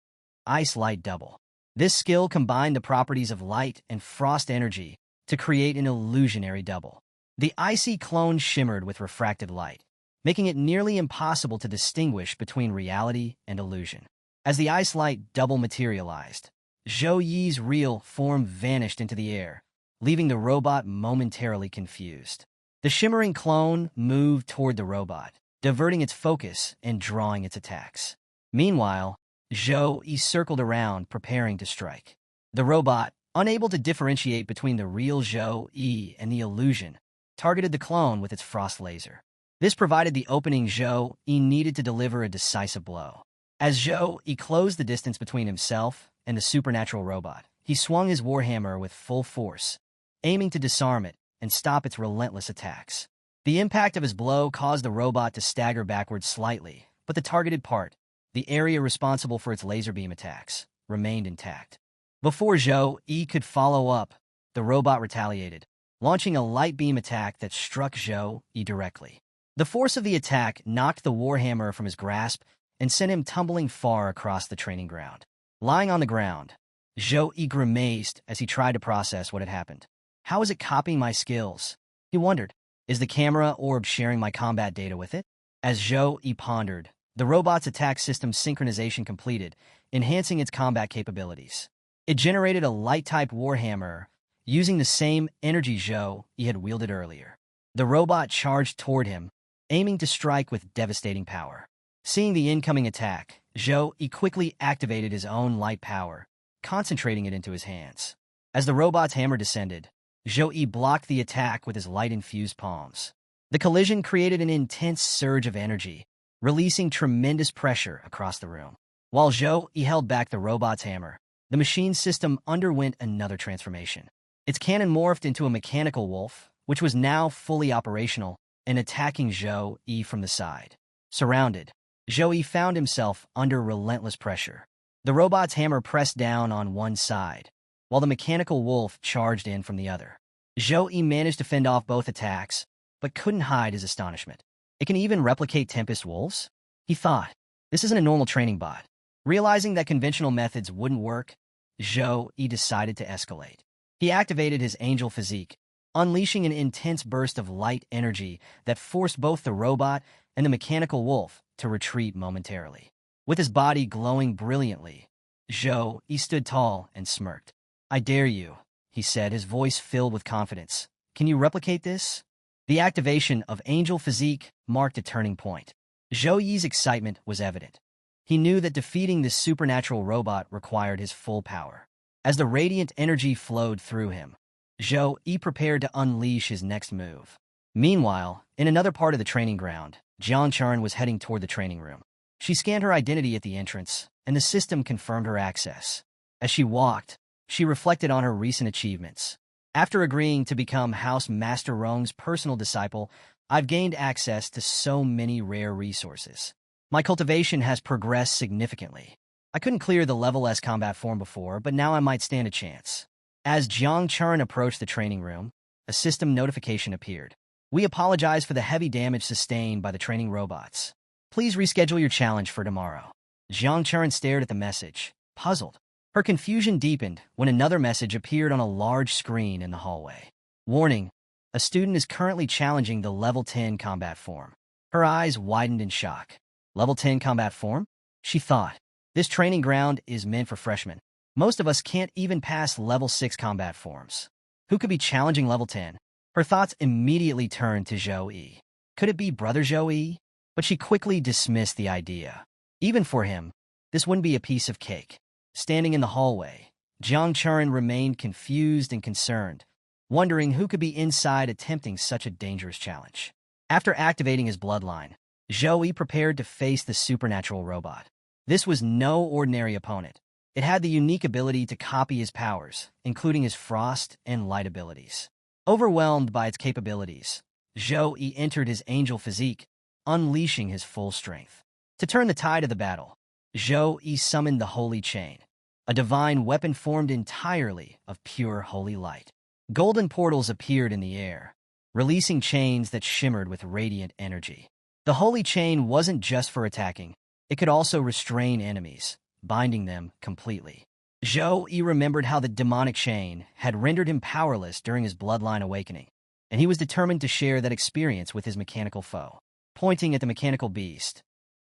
Ice Light Double. This skill combined the properties of light and frost energy to create an illusionary double. The icy clone shimmered with refracted light, making it nearly impossible to distinguish between reality and illusion. As the Ice Light Double materialized, Zhou real form vanished into the air, leaving the robot momentarily confused. The shimmering clone moved toward the robot, diverting its focus and drawing its attacks. Meanwhile, Zhou circled around, preparing to strike. The robot, unable to differentiate between the real Zhou and the illusion, targeted the clone with its frost laser. This provided the opening Zhou needed to deliver a decisive blow. As Zhou closed the distance between himself and the supernatural robot, he swung his warhammer with full force, aiming to disarm it and stop its relentless attacks. The impact of his blow caused the robot to stagger backwards slightly, but the targeted part, the area responsible for its laser beam attacks, remained intact. Before Zhou could follow up, the robot retaliated, launching a light beam attack that struck Zhou directly. The force of the attack knocked the warhammer from his grasp and sent him tumbling far across the training ground. Lying on the ground, Zhou grimaced as he tried to process what had happened. How is it copying my skills? He wondered. Is the camera orb sharing my combat data with it? As Zhou pondered, the robot's attack system synchronization completed, enhancing its combat capabilities. It generated a light-type warhammer, using the same energy Zhou had wielded earlier. The robot charged toward him, aiming to strike with devastating power. Seeing the incoming attack, Zhou quickly activated his own light power, concentrating it into his hands. As the robot's hammer descended, Zhou blocked the attack with his light-infused palms. The collision created an intense surge of energy, releasing tremendous pressure across the room. While Zhou held back the robot's hammer, the machine system underwent another transformation. Its cannon morphed into a mechanical wolf, which was now fully operational and attacking Zhou from the side. Surrounded, Zhou found himself under relentless pressure. The robot's hammer pressed down on one side, while the mechanical wolf charged in from the other. Zhou managed to fend off both attacks, but couldn't hide his astonishment. It can even replicate Tempest Wolves? He thought. This isn't a normal training bot. Realizing that conventional methods wouldn't work, Zhou decided to escalate. He activated his angel physique, unleashing an intense burst of light energy that forced both the robot and the mechanical wolf to retreat momentarily. With his body glowing brilliantly, Zhou stood tall and smirked. "I dare you," he said, his voice filled with confidence. "Can you replicate this?" The activation of Angel Physique marked a turning point. Zhou Yi's excitement was evident. He knew that defeating this supernatural robot required his full power. As the radiant energy flowed through him, Zhou prepared to unleash his next move. Meanwhile, in another part of the training ground, Jiang Chuan was heading toward the training room. She scanned her identity at the entrance, and the system confirmed her access. As she walked, she reflected on her recent achievements. After agreeing to become House Master Rong's personal disciple, I've gained access to so many rare resources. My cultivation has progressed significantly. I couldn't clear the level S combat form before, but now I might stand a chance. As Jiang Chuan approached the training room, a system notification appeared. "We apologize for the heavy damage sustained by the training robots. Please reschedule your challenge for tomorrow." Jiang Chuan stared at the message, puzzled. Her confusion deepened when another message appeared on a large screen in the hallway. "Warning, a student is currently challenging the level 10 combat form." Her eyes widened in shock. Level 10 combat form? She thought. This training ground is meant for freshmen. Most of us can't even pass level 6 combat forms. Who could be challenging level 10? Her thoughts immediately turned to Zhou. Could it be Brother Zhou? But she quickly dismissed the idea. Even for him, this wouldn't be a piece of cake. Standing in the hallway, Jiang Chuan remained confused and concerned, wondering who could be inside attempting such a dangerous challenge. After activating his bloodline, Zhou prepared to face the supernatural robot. This was no ordinary opponent. It had the unique ability to copy his powers, including his frost and light abilities. Overwhelmed by its capabilities, Zhou entered his angel physique, unleashing his full strength. To turn the tide of the battle, Zhou summoned the Holy Chain, a divine weapon formed entirely of pure holy light. Golden portals appeared in the air, releasing chains that shimmered with radiant energy. The Holy Chain wasn't just for attacking, it could also restrain enemies, binding them completely. Zhou remembered how the demonic chain had rendered him powerless during his bloodline awakening, and he was determined to share that experience with his mechanical foe. Pointing at the mechanical beast,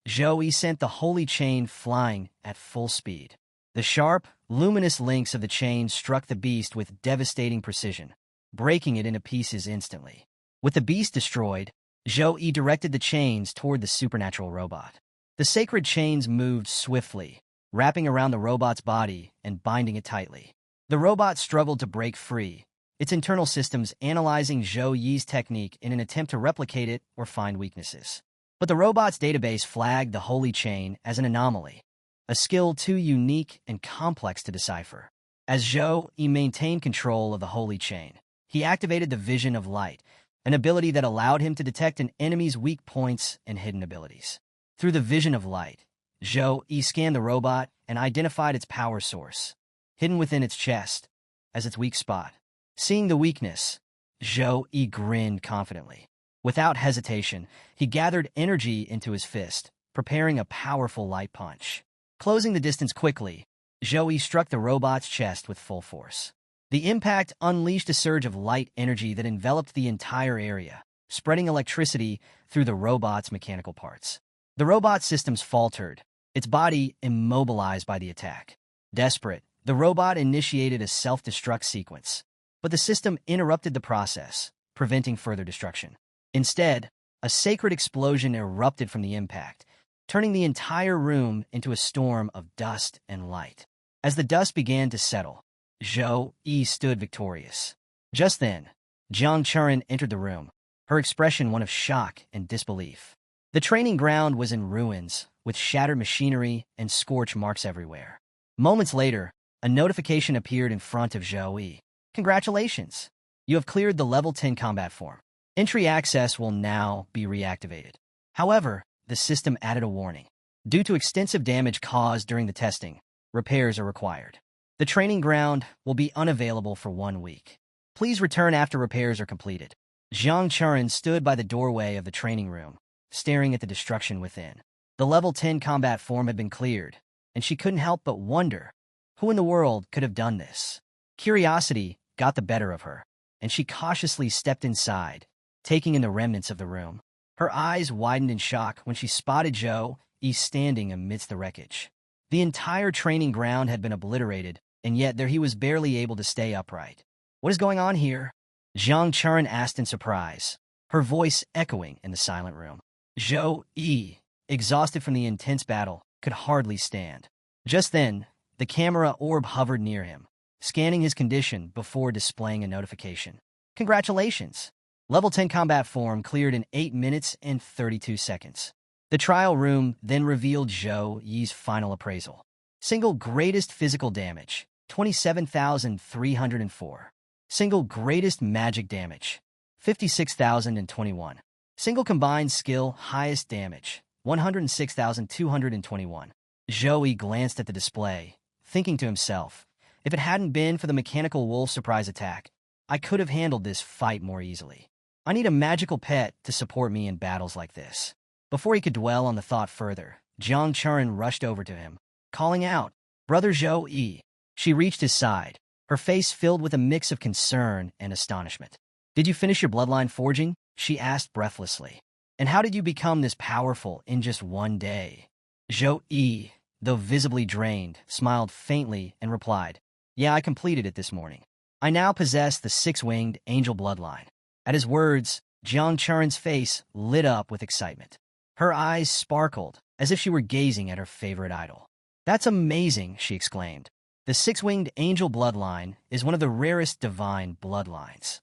Zhou sent the Holy Chain flying at full speed. The sharp, luminous links of the chain struck the beast with devastating precision, breaking it into pieces instantly. With the beast destroyed, Zhou directed the chains toward the supernatural robot. The sacred chains moved swiftly, wrapping around the robot's body and binding it tightly. The robot struggled to break free, its internal systems analyzing Zhou Yi's technique in an attempt to replicate it or find weaknesses. But the robot's database flagged the Holy Chain as an anomaly, a skill too unique and complex to decipher. As Zhou maintained control of the Holy Chain, he activated the Vision of Light, an ability that allowed him to detect an enemy's weak points and hidden abilities. Through the Vision of Light, Zhou scanned the robot and identified its power source, hidden within its chest, as its weak spot. Seeing the weakness, Zhou grinned confidently. Without hesitation, he gathered energy into his fist, preparing a powerful light punch. Closing the distance quickly, Zhou struck the robot's chest with full force. The impact unleashed a surge of light energy that enveloped the entire area, spreading electricity through the robot's mechanical parts. The robot's systems faltered, its body immobilized by the attack. Desperate, the robot initiated a self-destruct sequence, but the system interrupted the process, preventing further destruction. Instead, a sacred explosion erupted from the impact, turning the entire room into a storm of dust and light. As the dust began to settle, Zhou stood victorious. Just then, Jiang Churin entered the room, her expression one of shock and disbelief. The training ground was in ruins, with shattered machinery and scorch marks everywhere. Moments later, a notification appeared in front of Zhou Yi. Congratulations! You have cleared the level 10 combat form. Entry access will now be reactivated. However, the system added a warning. Due to extensive damage caused during the testing, repairs are required. The training ground will be unavailable for 1 week. Please return after repairs are completed. Jiang Churin stood by the doorway of the training room, staring at the destruction within. The level 10 combat form had been cleared, and she couldn't help but wonder, who in the world could have done this? Curiosity got the better of her, and she cautiously stepped inside, taking in the remnants of the room. Her eyes widened in shock when she spotted Zhou Yi standing amidst the wreckage. The entire training ground had been obliterated, and yet there he was barely able to stay upright. What is going on here? Jiang Churin asked in surprise, her voice echoing in the silent room. Zhou Yi, exhausted from the intense battle, could hardly stand. Just then, the camera orb hovered near him, scanning his condition before displaying a notification. Congratulations! Level 10 combat form cleared in 8 minutes and 32 seconds. The trial room then revealed Zhou Yi's final appraisal. Single greatest physical damage, 27,304. Single greatest magic damage, 56,021. Single combined skill highest damage, 106,221. Zhou Yi glanced at the display, thinking to himself, if it hadn't been for the mechanical wolf surprise attack, I could have handled this fight more easily. I need a magical pet to support me in battles like this. Before he could dwell on the thought further, Jiang Churin rushed over to him, calling out, Brother Zhou Yi. She reached his side, her face filled with a mix of concern and astonishment. Did you finish your bloodline forging? She asked breathlessly. And how did you become this powerful in just 1 day? Zhou Yi, though visibly drained, smiled faintly and replied, Yeah, I completed it this morning. I now possess the 6-winged angel bloodline. At his words, Jiang Churin's face lit up with excitement. Her eyes sparkled, as if she were gazing at her favorite idol. That's amazing, she exclaimed. The 6-winged angel bloodline is one of the rarest divine bloodlines.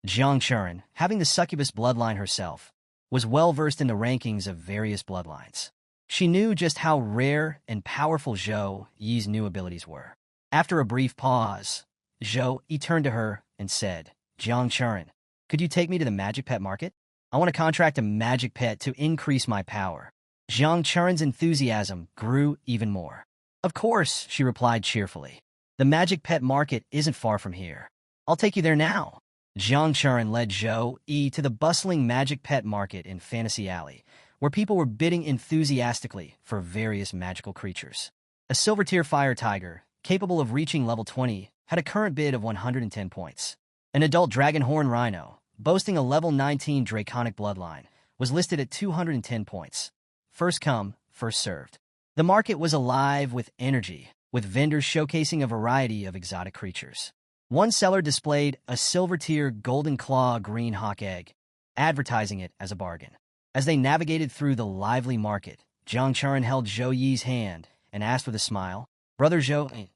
Jiang Churin, having the succubus bloodline herself, was well-versed in the rankings of various bloodlines. She knew just how rare and powerful Zhou Yi's new abilities were. After a brief pause, Zhou Yi turned to her and said, Jiang Churin, could you take me to the magic pet market? I want to contract a magic pet to increase my power. Jiang Churin's enthusiasm grew even more. Of course, she replied cheerfully. The magic pet market isn't far from here. I'll take you there now. Jiang Churin led Zhou Yi to the bustling magic pet market in Fantasy Alley, where people were bidding enthusiastically for various magical creatures. A silver-tier fire tiger, capable of reaching level 20, had a current bid of 110 points. An adult dragonhorn rhino, boasting a level 19 draconic bloodline, was listed at 210 points. First come, first served. The market was alive with energy, with vendors showcasing a variety of exotic creatures. One seller displayed a silver-tier golden claw green hawk egg, advertising it as a bargain. As they navigated through the lively market, Jiang Churin held Zhou Yi's hand and asked with a smile, Brother Zhou,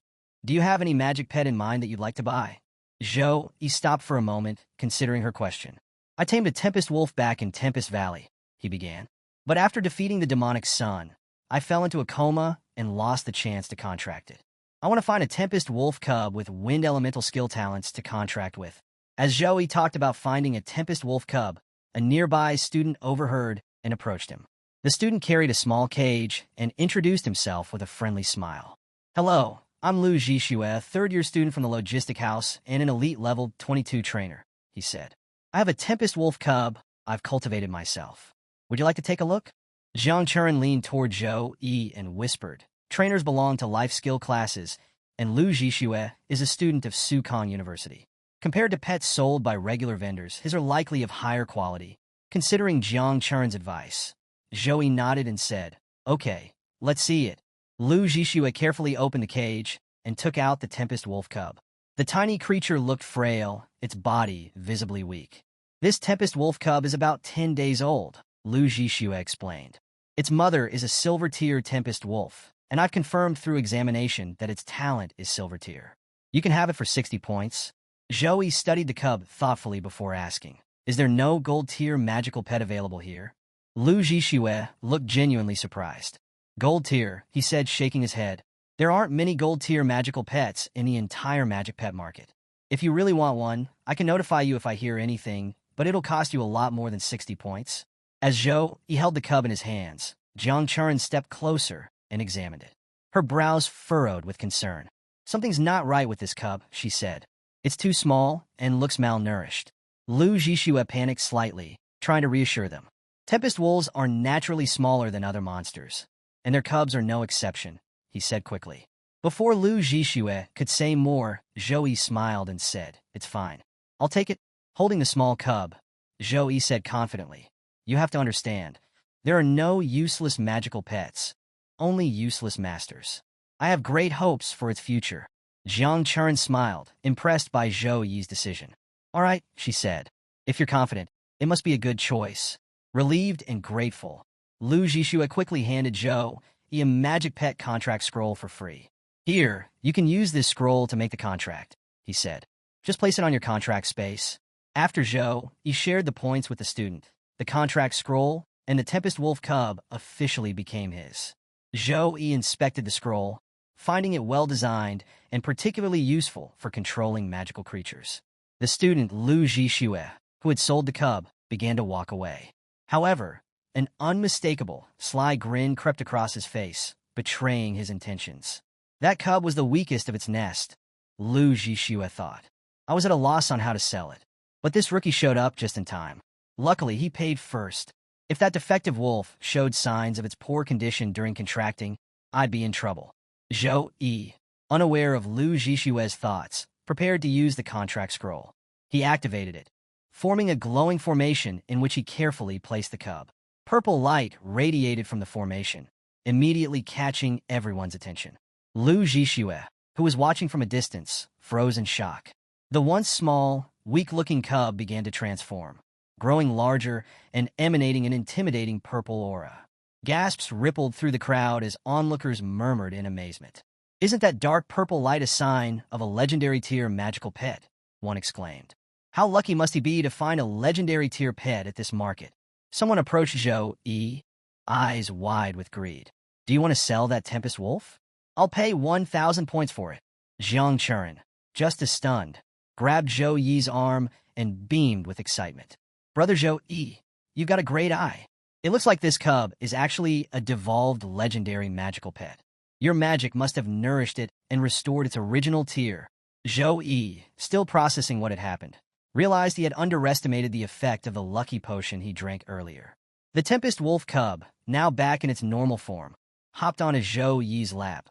do you have any magic pet in mind that you'd like to buy? Zhou Yi stopped for a moment, considering her question. I tamed a Tempest Wolf back in Tempest Valley, he began. But after defeating the demonic sun, I fell into a coma and lost the chance to contract it. I want to find a Tempest Wolf cub with wind elemental skill talents to contract with. As Zhou Yi talked about finding a Tempest Wolf cub, a nearby student overheard and approached him. The student carried a small cage and introduced himself with a friendly smile. Hello, I'm Lu Zhixue, third-year student from the Logistic House and an elite level 22 trainer, he said. I have a Tempest Wolf cub I've cultivated myself. Would you like to take a look? Jiang Churin leaned toward Zhou Yi and whispered, Trainers belong to life skill classes, and Lu Zhixue is a student of Sukong University. Compared to pets sold by regular vendors, his are likely of higher quality. Considering Jiang Churin's advice, Zhou Yi nodded and said, Okay, let's see it. Lu Zhixue carefully opened the cage and took out the Tempest Wolf cub. The tiny creature looked frail, its body visibly weak. This Tempest Wolf cub is about 10 days old, Lu Zhixue explained. Its mother is a silver-tier Tempest Wolf, and I've confirmed through examination that its talent is silver tier. You can have it for 60 points. Zhou Yi studied the cub thoughtfully before asking, "Is there no gold-tier magical pet available here?" Lu Zhixue looked genuinely surprised. "Gold tier," he said, shaking his head. "There aren't many gold-tier magical pets in the entire magic pet market. If you really want one, I can notify you if I hear anything, but it'll cost you a lot more than 60 points." As Zhou Yi held the cub in his hands, Jiang Churen stepped closer and examined it. Her brows furrowed with concern. "Something's not right with this cub," she said. "It's too small and looks malnourished." Lu Zhixue panicked slightly, trying to reassure them. "Tempest wolves are naturally smaller than other monsters, and their cubs are no exception," he said quickly. Before Lu Zhixue could say more, Zhou Yi smiled and said, "It's fine. I'll take it." Holding the small cub, Zhou Yi said confidently, "You have to understand, there are no useless magical pets, only useless masters. I have great hopes for its future." Jiang Churen smiled, impressed by Zhou Yi's decision. "All right," she said. "If you're confident, it must be a good choice." Relieved and grateful, Lu Zhixue quickly handed Zhou Yi a magic pet contract scroll for free. "Here, you can use this scroll to make the contract," he said. "Just place it on your contract space." After Zhou Yi shared the points with the student, the contract scroll and the Tempest Wolf cub officially became his. Zhou Yi inspected the scroll, finding it well-designed and particularly useful for controlling magical creatures. The student, Lu Zhixue, who had sold the cub, began to walk away. However, an unmistakable, sly grin crept across his face, betraying his intentions. That cub was the weakest of its nest, Lu Zhixue thought. I was at a loss on how to sell it. But this rookie showed up just in time. Luckily, he paid first. If that defective wolf showed signs of its poor condition during contracting, I'd be in trouble. Zhou Yi, unaware of Lu Zhixue's thoughts, prepared to use the contract scroll. He activated it, forming a glowing formation in which he carefully placed the cub. Purple light radiated from the formation, immediately catching everyone's attention. Lu Zhixue, who was watching from a distance, froze in shock. The once small, weak-looking cub began to transform, growing larger and emanating an intimidating purple aura. Gasps rippled through the crowd as onlookers murmured in amazement. "Isn't that dark purple light a sign of a legendary tier magical pet?" one exclaimed. "How lucky must he be to find a legendary tier pet at this market?" Someone approached Zhou Yi, eyes wide with greed. "Do you want to sell that Tempest Wolf? I'll pay 1,000 points for it." Jiang Churen, just as stunned, grabbed Zhou Yi's arm and beamed with excitement. "Brother Zhou Yi, you've got a great eye. It looks like this cub is actually a devolved legendary magical pet. Your magic must have nourished it and restored its original tier." Zhou Yi, still processing what had happened, realized he had underestimated the effect of the lucky potion he drank earlier. The Tempest Wolf cub, now back in its normal form, hopped onto Zhou Yi's lap,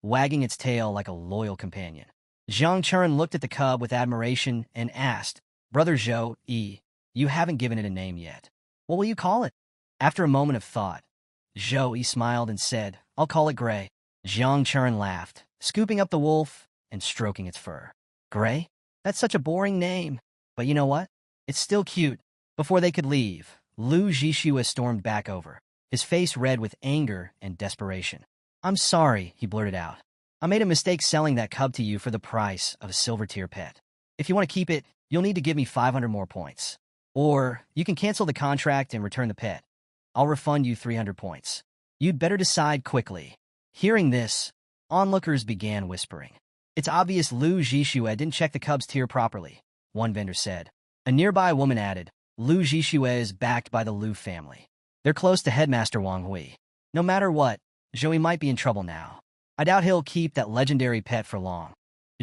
wagging its tail like a loyal companion. Jiang Churen looked at the cub with admiration and asked, "Brother Zhou Yi, you haven't given it a name yet. What will you call it?" After a moment of thought, Zhou Yi smiled and said, "I'll call it Gray." Jiang Churen laughed, scooping up the wolf and stroking its fur. "Gray? That's such a boring name. But you know what? It's still cute." Before they could leave, Lu Zhixue stormed back over, his face red with anger and desperation. "I'm sorry," he blurted out. "I made a mistake selling that cub to you for the price of a silver-tier pet. If you want to keep it, you'll need to give me 500 more points. Or you can cancel the contract and return the pet. I'll refund you 300 points. You'd better decide quickly." Hearing this, onlookers began whispering. "It's obvious Lu Zhixue didn't check the cub's tier properly," one vendor said. A nearby woman added, "Lu Zhixue is backed by the Lu family. They're close to Headmaster Wang Hui. No matter what, Zhou might be in trouble now. I doubt he'll keep that legendary pet for long."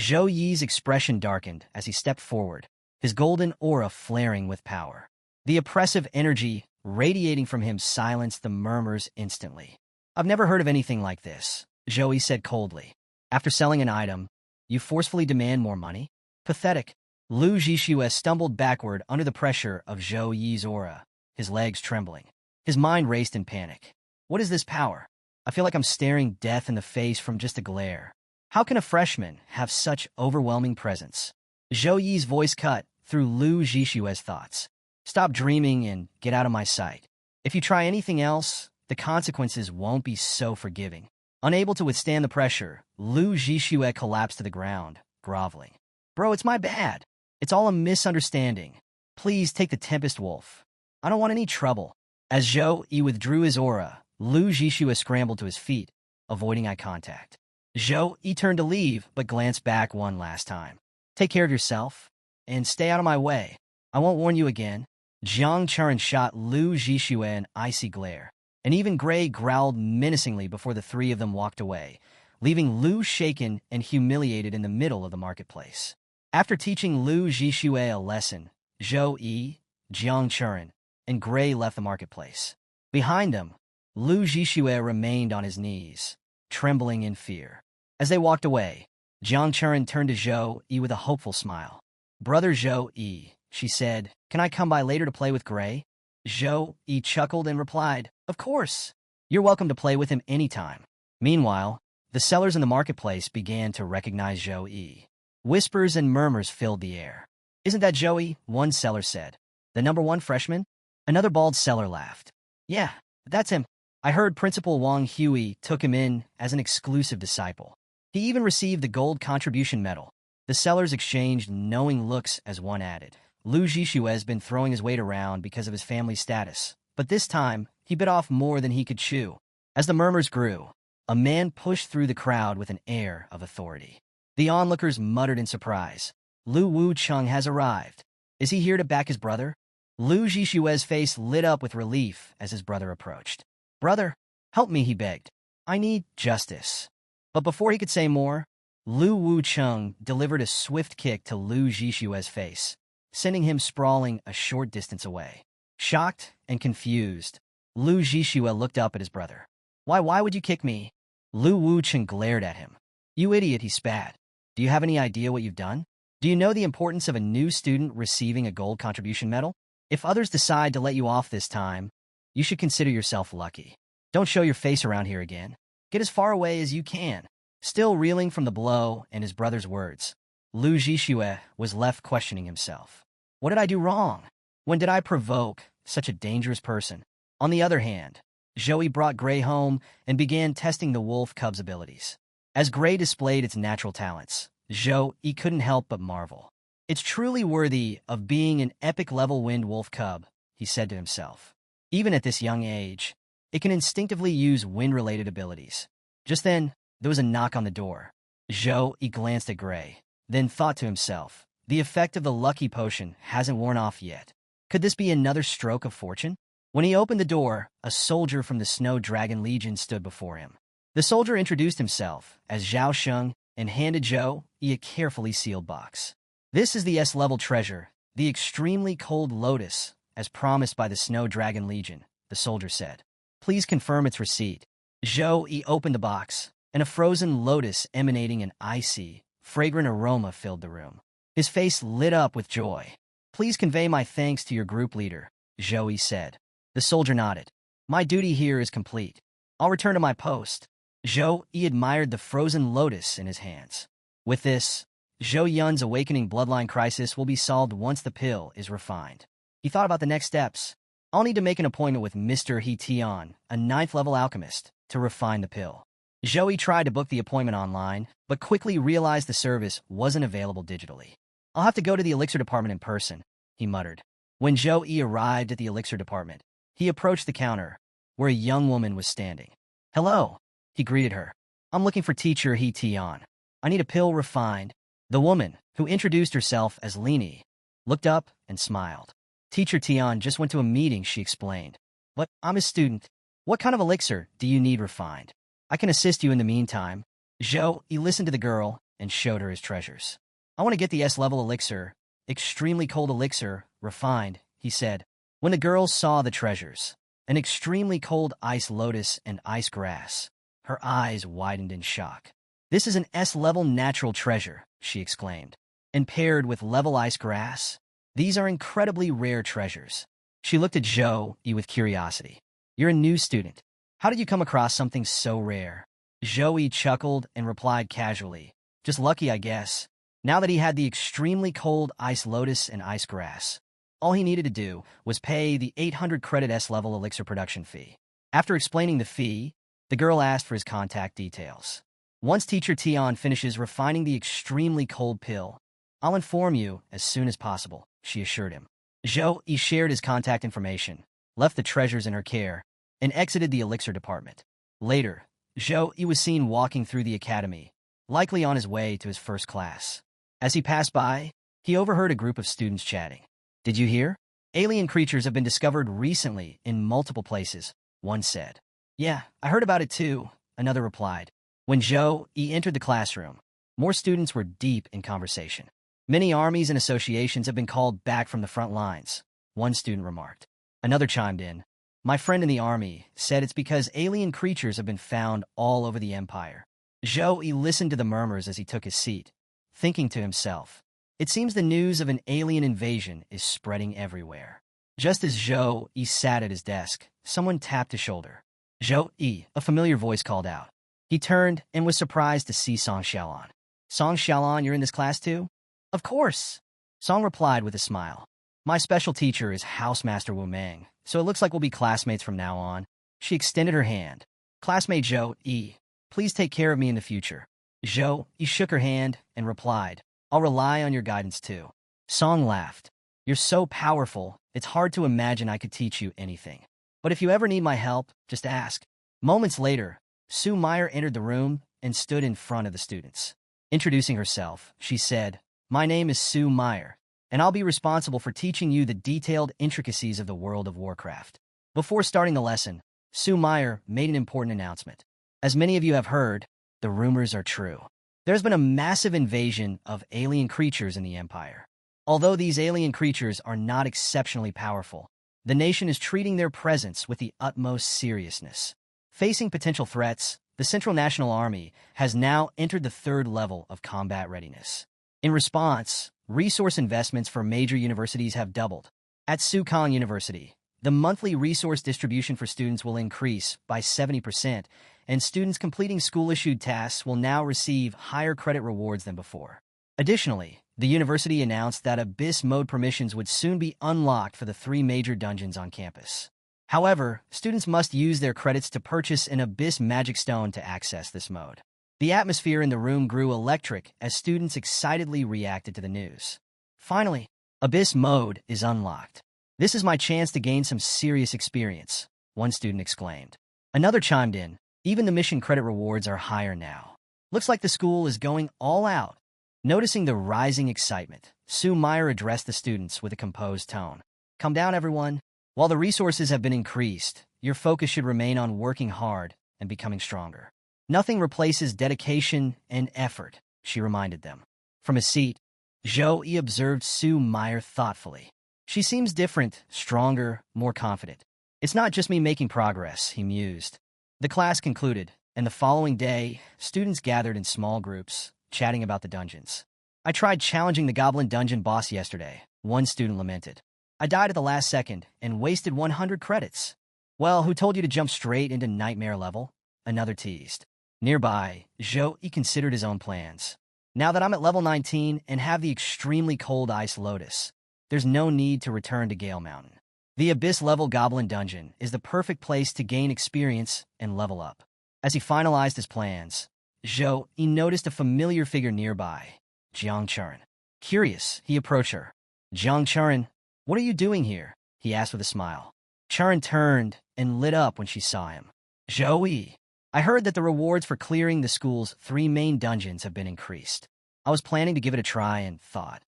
Zhou Yi's expression darkened as he stepped forward, his golden aura flaring with power. The oppressive energy radiating from him silenced the murmurs instantly. "I've never heard of anything like this," Zhou Yi said coldly. "After selling an item, you forcefully demand more money? Pathetic." Lu Zhixue stumbled backward under the pressure of Zhou Yi's aura, his legs trembling. His mind raced in panic. What is this power? I feel like I'm staring death in the face from just a glare. How can a freshman have such overwhelming presence? Zhou Yi's voice cut through Lu Zhixue's thoughts. "Stop dreaming and get out of my sight. If you try anything else, the consequences won't be so forgiving." Unable to withstand the pressure, Lu Zhixue collapsed to the ground, groveling. "Bro, it's my bad. It's all a misunderstanding. Please take the Tempest Wolf. I don't want any trouble. As Zhou Yi withdrew his aura, Lu Zhixue scrambled to his feet, avoiding eye contact. Zhou Yi turned to leave, but glanced back one last time. Take care of yourself, and stay out of my way. I won't warn you again. Jiang Churen shot Lu Zhixue an icy glare, and even Gray growled menacingly before the three of them walked away, leaving Lu shaken and humiliated in the middle of the marketplace. After teaching Lu Zhixue a lesson, Zhou Yi, Jiang Churen, and Gray left the marketplace. Behind them, Lu Zhixue remained on his knees, trembling in fear. As they walked away, Jiang Churen turned to Zhou Yi with a hopeful smile. Brother Zhou Yi, she said, can I come by later to play with Gray? Zhou Yi chuckled and replied, of course. You're welcome to play with him anytime. Meanwhile, the sellers in the marketplace began to recognize Zhou Yi. Whispers and murmurs filled the air. Isn't that Joey? One seller said. The #1 freshman? Another bald seller laughed. Yeah, that's him. I heard Principal Wang Hui took him in as an exclusive disciple. He even received the gold contribution medal. The sellers exchanged knowing looks as one added. Lu Zhixue has been throwing his weight around because of his family status, but this time, he bit off more than he could chew. As the murmurs grew, a man pushed through the crowd with an air of authority. The onlookers muttered in surprise. Lu Wucheng has arrived. Is he here to back his brother? Lu Zhixue's face lit up with relief as his brother approached. Brother, help me, he begged. I need justice. But before he could say more, Lu Wucheng delivered a swift kick to Lu Zhixue's face, sending him sprawling a short distance away. Shocked and confused, Lu Zhixue looked up at his brother. Why would you kick me? Lu Wucheng glared at him. You idiot, he spat. Do you have any idea what you've done? Do you know the importance of a new student receiving a gold contribution medal? If others decide to let you off this time, you should consider yourself lucky. Don't show your face around here again. Get as far away as you can. Still reeling from the blow and his brother's words, Lu Zhixue was left questioning himself. What did I do wrong? When did I provoke such a dangerous person? On the other hand, Joey brought Gray home and began testing the wolf cub's abilities. As Gray displayed its natural talents, Zhou couldn't help but marvel. It's truly worthy of being an epic-level wind wolf cub, he said to himself. Even at this young age, it can instinctively use wind-related abilities. Just then, there was a knock on the door. Zhou glanced at Gray, then thought to himself, the effect of the lucky potion hasn't worn off yet. Could this be another stroke of fortune? When he opened the door, a soldier from the Snow Dragon Legion stood before him. The soldier introduced himself as Zhao Sheng and handed Zhou a carefully sealed box. This is the S-level treasure, the extremely cold lotus, as promised by the Snow Dragon Legion, the soldier said. Please confirm its receipt. Zhou opened the box, and a frozen lotus emanating an icy, fragrant aroma filled the room. His face lit up with joy. Please convey my thanks to your group leader, Zhou said. The soldier nodded. My duty here is complete. I'll return to my post. Zhou admired the frozen lotus in his hands. With this, Zhou Yun's awakening bloodline crisis will be solved once the pill is refined. He thought about the next steps. I'll need to make an appointment with Mr. He Tian, a 9th-level alchemist, to refine the pill. Zhou tried to book the appointment online, but quickly realized the service wasn't available digitally. I'll have to go to the elixir department in person, he muttered. When Zhou arrived at the elixir department, he approached the counter, where a young woman was standing. Hello, he greeted her. I'm looking for teacher He Tian. I need a pill refined. The woman, who introduced herself as Lini, looked up and smiled. Teacher Tian just went to a meeting, she explained. But I'm a student. What kind of elixir do you need refined? I can assist you in the meantime. Zhou listened to the girl and showed her his treasures. I want to get the S-level elixir, extremely cold elixir, refined, he said. When the girl saw the treasures, an extremely cold ice lotus and ice grass, her eyes widened in shock. This is an S-level natural treasure, she exclaimed. And paired with level ice grass, these are incredibly rare treasures. She looked at Zhou with curiosity. You're a new student. How did you come across something so rare? Zhou chuckled and replied casually. Just lucky, I guess. Now that he had the extremely cold ice lotus and ice grass, all he needed to do was pay the 800 credit S-level elixir production fee. After explaining the fee, the girl asked for his contact details. Once Teacher Tian finishes refining the extremely cold pill, I'll inform you as soon as possible, she assured him. Zhou Yi shared his contact information, left the treasures in her care, and exited the elixir department. Later, Zhou Yi was seen walking through the academy, likely on his way to his first class. As he passed by, he overheard a group of students chatting. Did you hear? Alien creatures have been discovered recently in multiple places, one said. Yeah, I heard about it too, another replied. When Zhou Yi entered the classroom, more students were deep in conversation. Many armies and associations have been called back from the front lines, one student remarked. Another chimed in. My friend in the army said it's because alien creatures have been found all over the empire. Zhou Yi listened to the murmurs as he took his seat, thinking to himself, it seems the news of an alien invasion is spreading everywhere. Just as Zhou Yi sat at his desk, someone tapped his shoulder. Zhou Yi, a familiar voice called out. He turned and was surprised to see Song Xiaolan. Song Xiaolan, you're in this class too? Of course. Song replied with a smile. My special teacher is Housemaster Wu Meng, so it looks like we'll be classmates from now on. She extended her hand. Classmate Zhou Yi, please take care of me in the future. Zhou Yi shook her hand and replied, I'll rely on your guidance too. Song laughed. You're so powerful, it's hard to imagine I could teach you anything. But if you ever need my help, just ask. Moments later, Sue Meyer entered the room and stood in front of the students. Introducing herself, she said, My name is Sue Meyer, and I'll be responsible for teaching you the detailed intricacies of the world of Warcraft. Before starting the lesson, Sue Meyer made an important announcement. As many of you have heard, the rumors are true. There's been a massive invasion of alien creatures in the Empire. Although these alien creatures are not exceptionally powerful, the nation is treating their presence with the utmost seriousness. Facing potential threats, the Central National Army has now entered the third level of combat readiness. In response, resource investments for major universities have doubled. At Sukong University, the monthly resource distribution for students will increase by 70%, and students completing school-issued tasks will now receive higher credit rewards than before. Additionally, the university announced that Abyss mode permissions would soon be unlocked for the 3 major dungeons on campus. However, students must use their credits to purchase an Abyss magic stone to access this mode. The atmosphere in the room grew electric as students excitedly reacted to the news. Finally, Abyss mode is unlocked. This is my chance to gain some serious experience, one student exclaimed. Another chimed in, even the mission credit rewards are higher now. Looks like the school is going all out. Noticing the rising excitement, Sue Meyer addressed the students with a composed tone. Calm down, everyone. While the resources have been increased, your focus should remain on working hard and becoming stronger. Nothing replaces dedication and effort, she reminded them. From his seat, Zhou Yi observed Sue Meyer thoughtfully. She seems different, stronger, more confident. It's not just me making progress, he mused. The class concluded, and the following day, students gathered in small groups, chatting about the dungeons. I tried challenging the Goblin Dungeon boss yesterday, one student lamented. I died at the last second and wasted 100 credits. Well, who told you to jump straight into Nightmare level? Another teased. Nearby, Zhou Yi considered his own plans. Now that I'm at level 19 and have the extremely cold Ice Lotus, there's no need to return to Gale Mountain. The Abyss-level Goblin Dungeon is the perfect place to gain experience and level up. As he finalized his plans, Zhou Yi noticed a familiar figure nearby, Jiang Churin. Curious, he approached her. Jiang Churin, what are you doing here? He asked with a smile. Churin turned and lit up when she saw him. Zhou Yi, I heard that the rewards for clearing the school's 3 main dungeons have been increased. I was planning to give it a try and thought,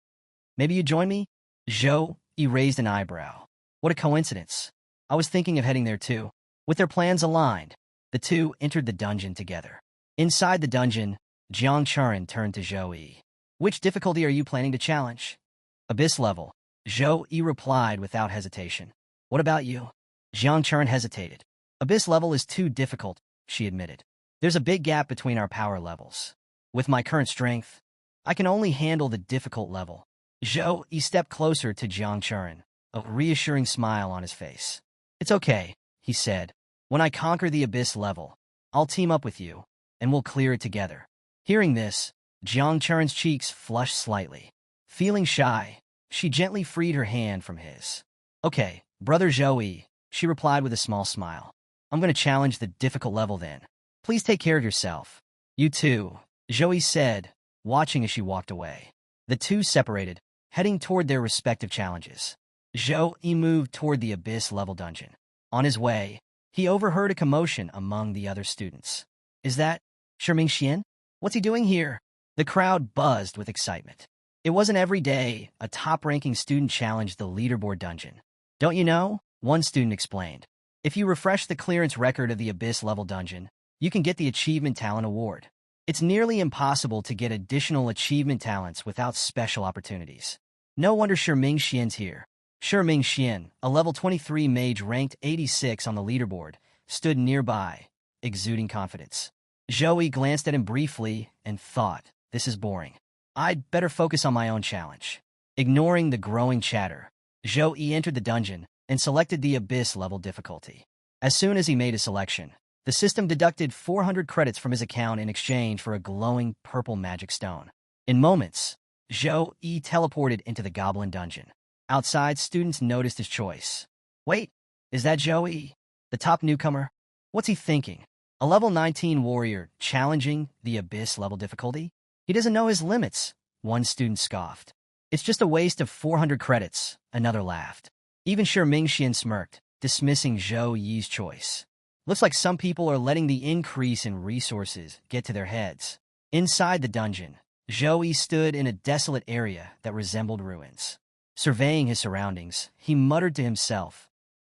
maybe you'd join me? Zhou Yi raised an eyebrow. What a coincidence. I was thinking of heading there too. With their plans aligned, the two entered the dungeon together. Inside the dungeon, Jiang Churin turned to Zhou Yi. Which difficulty are you planning to challenge? Abyss level. Zhou Yi replied without hesitation. What about you? Jiang Churin hesitated. Abyss level is too difficult, she admitted. There's a big gap between our power levels. With my current strength, I can only handle the difficult level. Zhou Yi stepped closer to Jiang Churin, a reassuring smile on his face. It's okay, he said. When I conquer the Abyss level, I'll team up with you, and we'll clear it together. Hearing this, Jiang Churin's cheeks flushed slightly. Feeling shy, she gently freed her hand from his. Okay, brother Zhou Yi, she replied with a small smile. I'm going to challenge the difficult level then. Please take care of yourself. You too, Zhou Yi said, watching as she walked away. The two separated, heading toward their respective challenges. Zhou Yi moved toward the abyss-level dungeon. On his way, he overheard a commotion among the other students. Is that Shiming Xian? What's he doing here? The crowd buzzed with excitement. It wasn't every day a top-ranking student challenged the leaderboard dungeon. Don't you know? One student explained. If you refresh the clearance record of the abyss-level dungeon, you can get the Achievement Talent Award. It's nearly impossible to get additional achievement talents without special opportunities. No wonder Shiming Xian's here. Shiming Xian, a level 23 mage ranked 86 on the leaderboard, stood nearby, exuding confidence. Zhou Yi glanced at him briefly and thought, this is boring. I'd better focus on my own challenge. Ignoring the growing chatter, Zhou Yi entered the dungeon and selected the abyss-level difficulty. As soon as he made his selection, the system deducted 400 credits from his account in exchange for a glowing purple magic stone. In moments, Zhou Yi teleported into the goblin dungeon. Outside, students noticed his choice. Wait, is that Zhou Yi, the top newcomer? What's he thinking? A level 19 warrior challenging the abyss-level difficulty? He doesn't know his limits, one student scoffed. It's just a waste of 400 credits, another laughed. Even Shiming Xian smirked, dismissing Zhou Yi's choice. Looks like some people are letting the increase in resources get to their heads. Inside the dungeon, Zhou Yi stood in a desolate area that resembled ruins. Surveying his surroundings, he muttered to himself,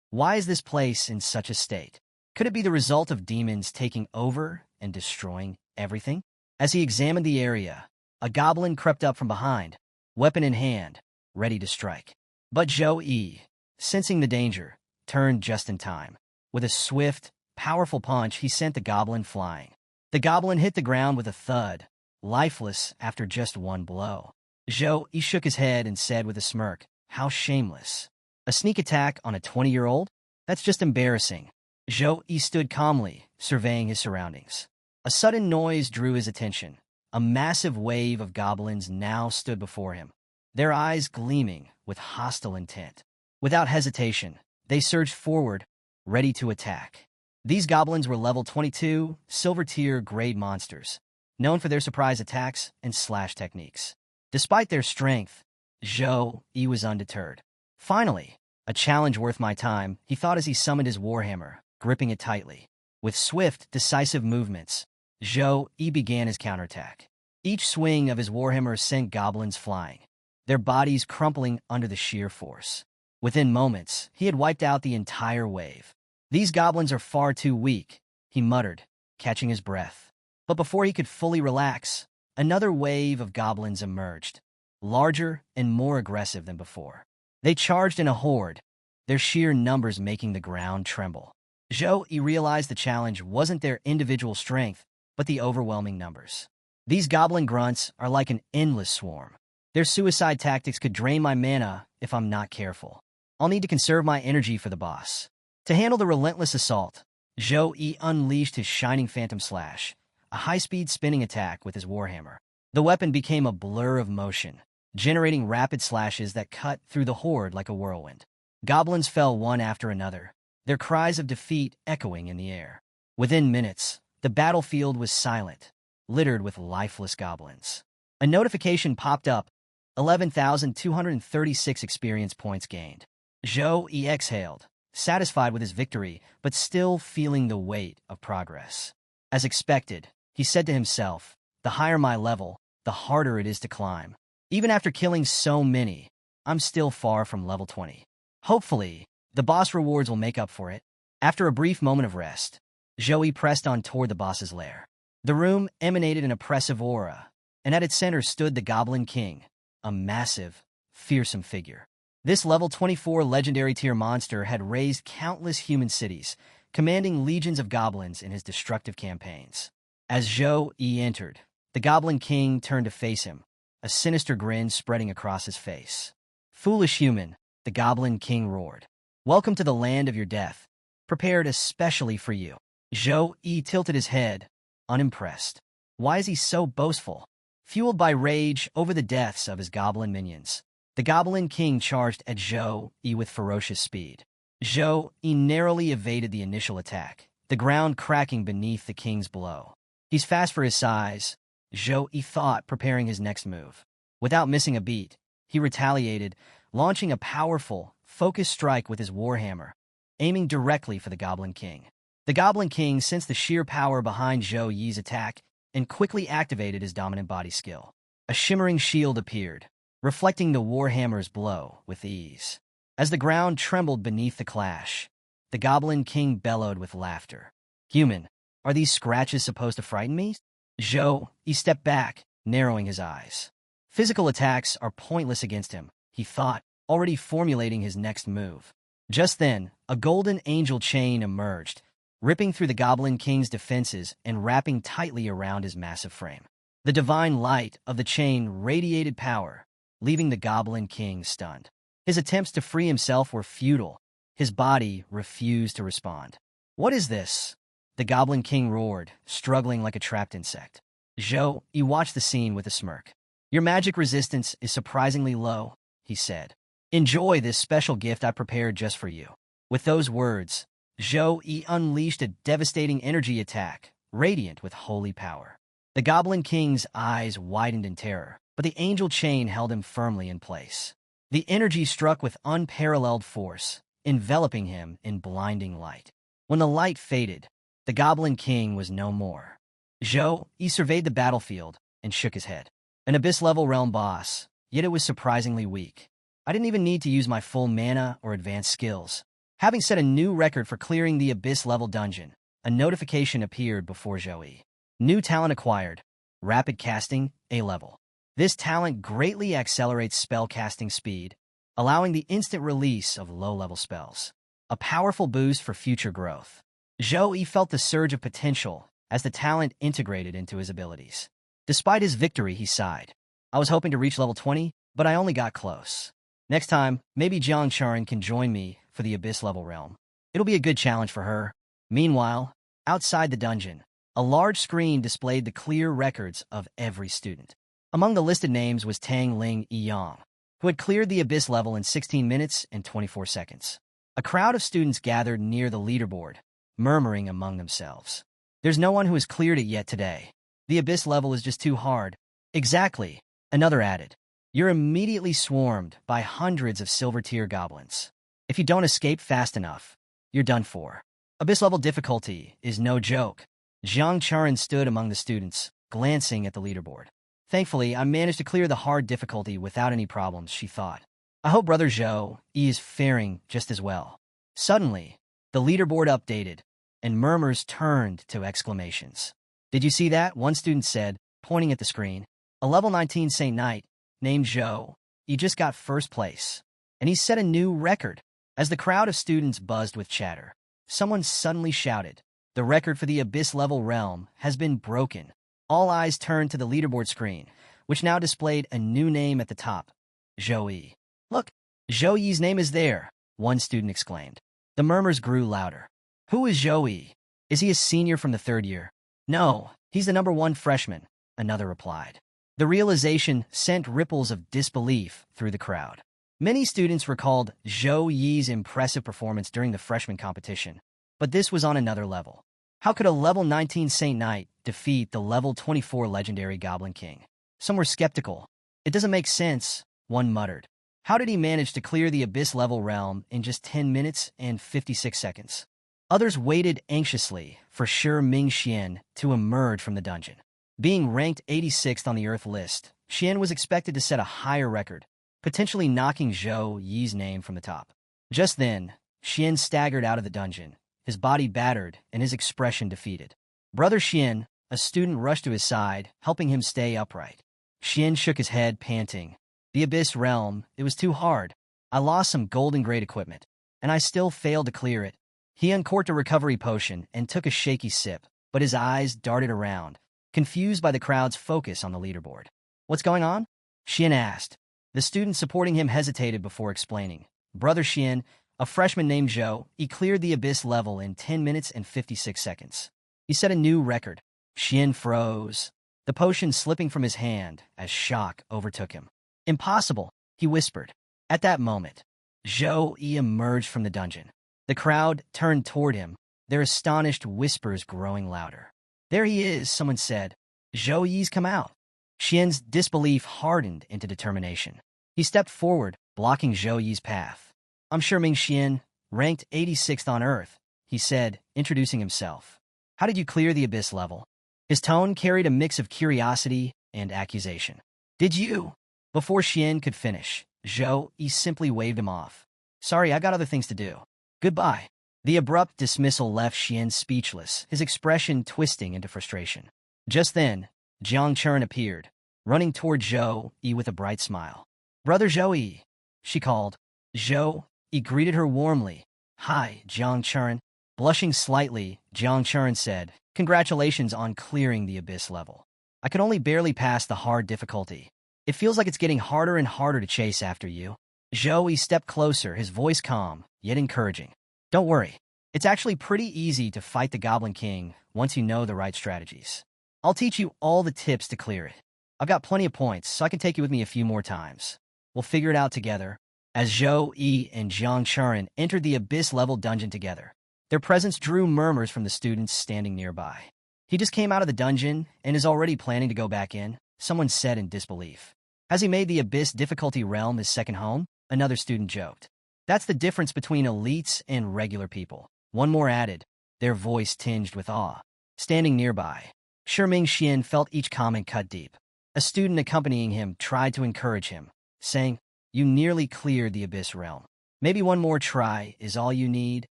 why is this place in such a state? Could it be the result of demons taking over and destroying everything? As he examined the area, a goblin crept up from behind, weapon in hand, ready to strike. But Zhou Yi, sensing the danger, turned just in time. With a swift, powerful punch, he sent the goblin flying. The goblin hit the ground with a thud, lifeless after just one blow. Zhou Yi shook his head and said with a smirk, how shameless. A sneak attack on a 20-year-old? That's just embarrassing. Zhou Yi stood calmly, surveying his surroundings. A sudden noise drew his attention. A massive wave of goblins now stood before him, their eyes gleaming with hostile intent. Without hesitation, they surged forward, ready to attack. These goblins were level 22, silver-tier grade monsters, known for their surprise attacks and slash techniques. Despite their strength, Zhou Yi was undeterred. Finally, a challenge worth my time, he thought as he summoned his warhammer, gripping it tightly. With swift, decisive movements, Zhou Yi began his counterattack. Each swing of his warhammer sent goblins flying, their bodies crumpling under the sheer force. Within moments, he had wiped out the entire wave. These goblins are far too weak, he muttered, catching his breath. But before he could fully relax, another wave of goblins emerged, larger and more aggressive than before. They charged in a horde, their sheer numbers making the ground tremble. Zhou Yi realized the challenge wasn't their individual strength, but the overwhelming numbers. These goblin grunts are like an endless swarm. Their suicide tactics could drain my mana if I'm not careful. I'll need to conserve my energy for the boss. To handle the relentless assault, Zhou Yi unleashed his Shining Phantom Slash, a high-speed spinning attack with his warhammer. The weapon became a blur of motion, generating rapid slashes that cut through the horde like a whirlwind. Goblins fell one after another, their cries of defeat echoing in the air. Within minutes, the battlefield was silent, littered with lifeless goblins. A notification popped up, 11,236 experience points gained. Zhou Yi exhaled, satisfied with his victory, but still feeling the weight of progress. As expected, he said to himself, the higher my level, the harder it is to climb. Even after killing so many, I'm still far from level 20. Hopefully, the boss rewards will make up for it. After a brief moment of rest, Zhou Yi pressed on toward the boss's lair. The room emanated an oppressive aura, and at its center stood the Goblin King, a massive, fearsome figure. This level 24 legendary tier monster had raised countless human cities, commanding legions of goblins in his destructive campaigns. As Zhou Yi entered, the Goblin King turned to face him, a sinister grin spreading across his face. Foolish human, the Goblin King roared. Welcome to the land of your death, prepared especially for you. Zhou Yi tilted his head, unimpressed. Why is he so boastful? Fueled by rage over the deaths of his goblin minions, the Goblin King charged at Zhou Yi with ferocious speed. Zhou Yi narrowly evaded the initial attack, the ground cracking beneath the king's blow. He's fast for his size, Zhou Yi thought, preparing his next move. Without missing a beat, he retaliated, launching a powerful, focused strike with his warhammer, aiming directly for the Goblin King. The Goblin King sensed the sheer power behind Zhou Yi's attack and quickly activated his dominant body skill. A shimmering shield appeared, reflecting the warhammer's blow with ease. As the ground trembled beneath the clash, the Goblin King bellowed with laughter. "Human, are these scratches supposed to frighten me?" Zhou Yi stepped back, narrowing his eyes. Physical attacks are pointless against him, he thought, already formulating his next move. Just then, a golden angel chain emerged, ripping through the Goblin King's defenses and wrapping tightly around his massive frame. The divine light of the chain radiated power, leaving the Goblin King stunned. His attempts to free himself were futile. His body refused to respond. "What is this?" the Goblin King roared, struggling like a trapped insect. Zhou Yi watched the scene with a smirk. "Your magic resistance is surprisingly low," he said. "Enjoy this special gift I prepared just for you." With those words, Zhou Yi unleashed a devastating energy attack, radiant with holy power. The Goblin King's eyes widened in terror, but the angel chain held him firmly in place. The energy struck with unparalleled force, enveloping him in blinding light. When the light faded, the Goblin King was no more. Zhou Yi surveyed the battlefield and shook his head. An abyss-level realm boss, yet it was surprisingly weak. I didn't even need to use my full mana or advanced skills. Having set a new record for clearing the abyss-level dungeon, a notification appeared before Zhou Yi. New talent acquired. Rapid casting, A level. This talent greatly accelerates spell casting speed, allowing the instant release of low-level spells. A powerful boost for future growth. Zhou Yi felt the surge of potential as the talent integrated into his abilities. Despite his victory, he sighed. "I was hoping to reach level 20, but I only got close. Next time, maybe Jiang Charan can join me for the abyss-level realm. It'll be a good challenge for her." Meanwhile, outside the dungeon, a large screen displayed the clear records of every student. Among the listed names was Tang Ling Yiyang, who had cleared the abyss level in 16 minutes and 24 seconds. A crowd of students gathered near the leaderboard, murmuring among themselves. "There's no one who has cleared it yet today. The abyss level is just too hard." "Exactly," another added. "You're immediately swarmed by hundreds of silver-tier goblins. If you don't escape fast enough, you're done for. Abyss-level difficulty is no joke." Jiang Charan stood among the students, glancing at the leaderboard. "Thankfully, I managed to clear the hard difficulty without any problems," she thought. "I hope Brother Zhou Yi is faring just as well." Suddenly, the leaderboard updated, and murmurs turned to exclamations. "Did you see that?" one student said, pointing at the screen. "A level 19 Saint Knight, named Zhou Yi, just got first place, and he set a new record." As the crowd of students buzzed with chatter, someone suddenly shouted, "The record for the abyss-level realm has been broken." All eyes turned to the leaderboard screen, which now displayed a new name at the top, Zhou Yi. "Look, Zhou Yi's name is there," one student exclaimed. The murmurs grew louder. "Who is Zhou Yi? Is he a senior from the third year?" "No, he's the #1 freshman," another replied. The realization sent ripples of disbelief through the crowd. Many students recalled Zhou Yi's impressive performance during the freshman competition, but this was on another level. How could a level 19 Saint Knight defeat the level 24 legendary Goblin King? Some were skeptical. "It doesn't make sense," one muttered. "How did he manage to clear the abyss-level realm in just 10 minutes and 56 seconds? Others waited anxiously for Shi Ming Xian to emerge from the dungeon. Being ranked 86th on the Earth list, Xian was expected to set a higher record, potentially knocking Zhou Yi's name from the top. Just then, Xian staggered out of the dungeon, his body battered and his expression defeated. Brother Xian, a student, rushed to his side, helping him stay upright. Xian shook his head, panting. "The Abyss Realm, it was too hard. I lost some golden-grade equipment, and I still failed to clear it." He uncorked a recovery potion and took a shaky sip, but his eyes darted around, confused by the crowd's focus on the leaderboard. "What's going on?" Xian asked. The student supporting him hesitated before explaining. "Brother Xian, a freshman named Zhou, he cleared the Abyss level in 10 minutes and 56 seconds. He set a new record." Xian froze, the potion slipping from his hand as shock overtook him. "Impossible," he whispered. At that moment, Zhou Yi emerged from the dungeon. The crowd turned toward him, their astonished whispers growing louder. "There he is," someone said. "Zhou Yi's come out." Xian's disbelief hardened into determination. He stepped forward, blocking Zhou Yi's path. "I'm sure Ming Xian, ranked 86th on Earth," he said, introducing himself. "How did you clear the Abyss level?" His tone carried a mix of curiosity and accusation. "Did you?" Before Xian could finish, Zhou Yi simply waved him off. "Sorry, I got other things to do. Goodbye." The abrupt dismissal left Xian speechless, his expression twisting into frustration. Just then, Jiang Churen appeared, running toward Zhou Yi with a bright smile. "Brother Zhou Yi," she called. Zhou Yi greeted her warmly. "Hi, Jiang Churen." Blushing slightly, Jiang Churen said, "Congratulations on clearing the Abyss level. I could only barely pass the hard difficulty. It feels like it's getting harder and harder to chase after you." Zhou Yi stepped closer, his voice calm, yet encouraging. "Don't worry. It's actually pretty easy to fight the Goblin King once you know the right strategies. I'll teach you all the tips to clear it. I've got plenty of points, so I can take you with me a few more times. We'll figure it out together." As Zhou Yi and Jiang Churen entered the Abyss-level dungeon together, their presence drew murmurs from the students standing nearby. "He just came out of the dungeon and is already planning to go back in," someone said in disbelief. "Has he made the Abyss difficulty realm his second home?" another student joked. "That's the difference between elites and regular people," one more added, their voice tinged with awe. Standing nearby, Ming Xian felt each comment cut deep. A student accompanying him tried to encourage him, saying, "You nearly cleared the Abyss realm. Maybe one more try is all you need."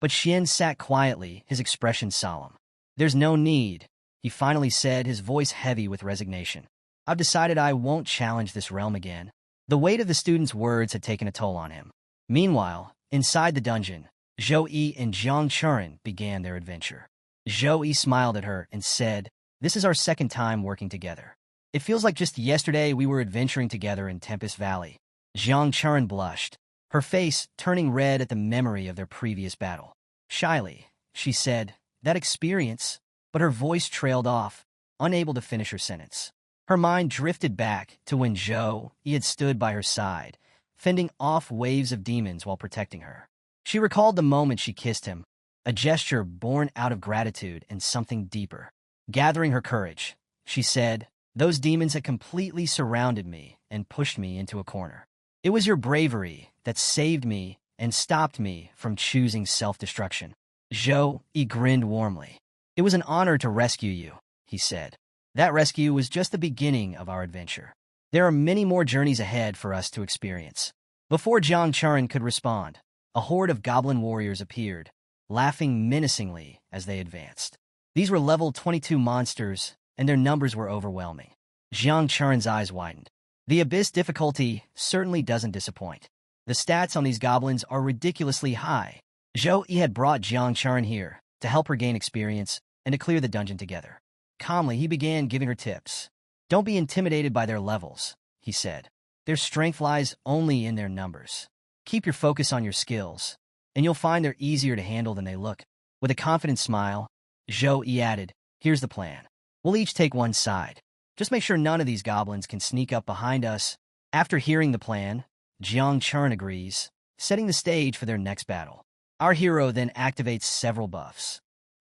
But Xian sat quietly, his expression solemn. "There's no need," he finally said, his voice heavy with resignation. "I've decided I won't challenge this realm again." The weight of the student's words had taken a toll on him. Meanwhile, inside the dungeon, Zhou Yi and Jiang Churen began their adventure. Zhou Yi smiled at her and said, "This is our second time working together. It feels like just yesterday we were adventuring together in Tempest Valley." Jiang Churen blushed, her face turning red at the memory of their previous battle. Shyly, she said, "That experience," but her voice trailed off, unable to finish her sentence. Her mind drifted back to when Zhou Yi had stood by her side, fending off waves of demons while protecting her. She recalled the moment she kissed him, a gesture born out of gratitude and something deeper. Gathering her courage, she said, "Those demons had completely surrounded me and pushed me into a corner. It was your bravery that saved me and stopped me from choosing self-destruction." Zhou Yi grinned warmly. "It was an honor to rescue you," he said. "That rescue was just the beginning of our adventure. There are many more journeys ahead for us to experience." Before Jiang Churen could respond, a horde of goblin warriors appeared, laughing menacingly as they advanced. These were level 22 monsters, and their numbers were overwhelming. Jiang Churen's eyes widened. The Abyss difficulty certainly doesn't disappoint. The stats on these goblins are ridiculously high. Zhou Yi had brought Jiang Churen here to help her gain experience and to clear the dungeon together. Calmly, he began giving her tips. "Don't be intimidated by their levels," he said. "Their strength lies only in their numbers. Keep your focus on your skills, and you'll find they're easier to handle than they look." With a confident smile, Zhou Yi added, "Here's the plan. We'll each take one side. Just make sure none of these goblins can sneak up behind us." After hearing the plan, Jiang Churen agrees, setting the stage for their next battle. Our hero then activates several buffs.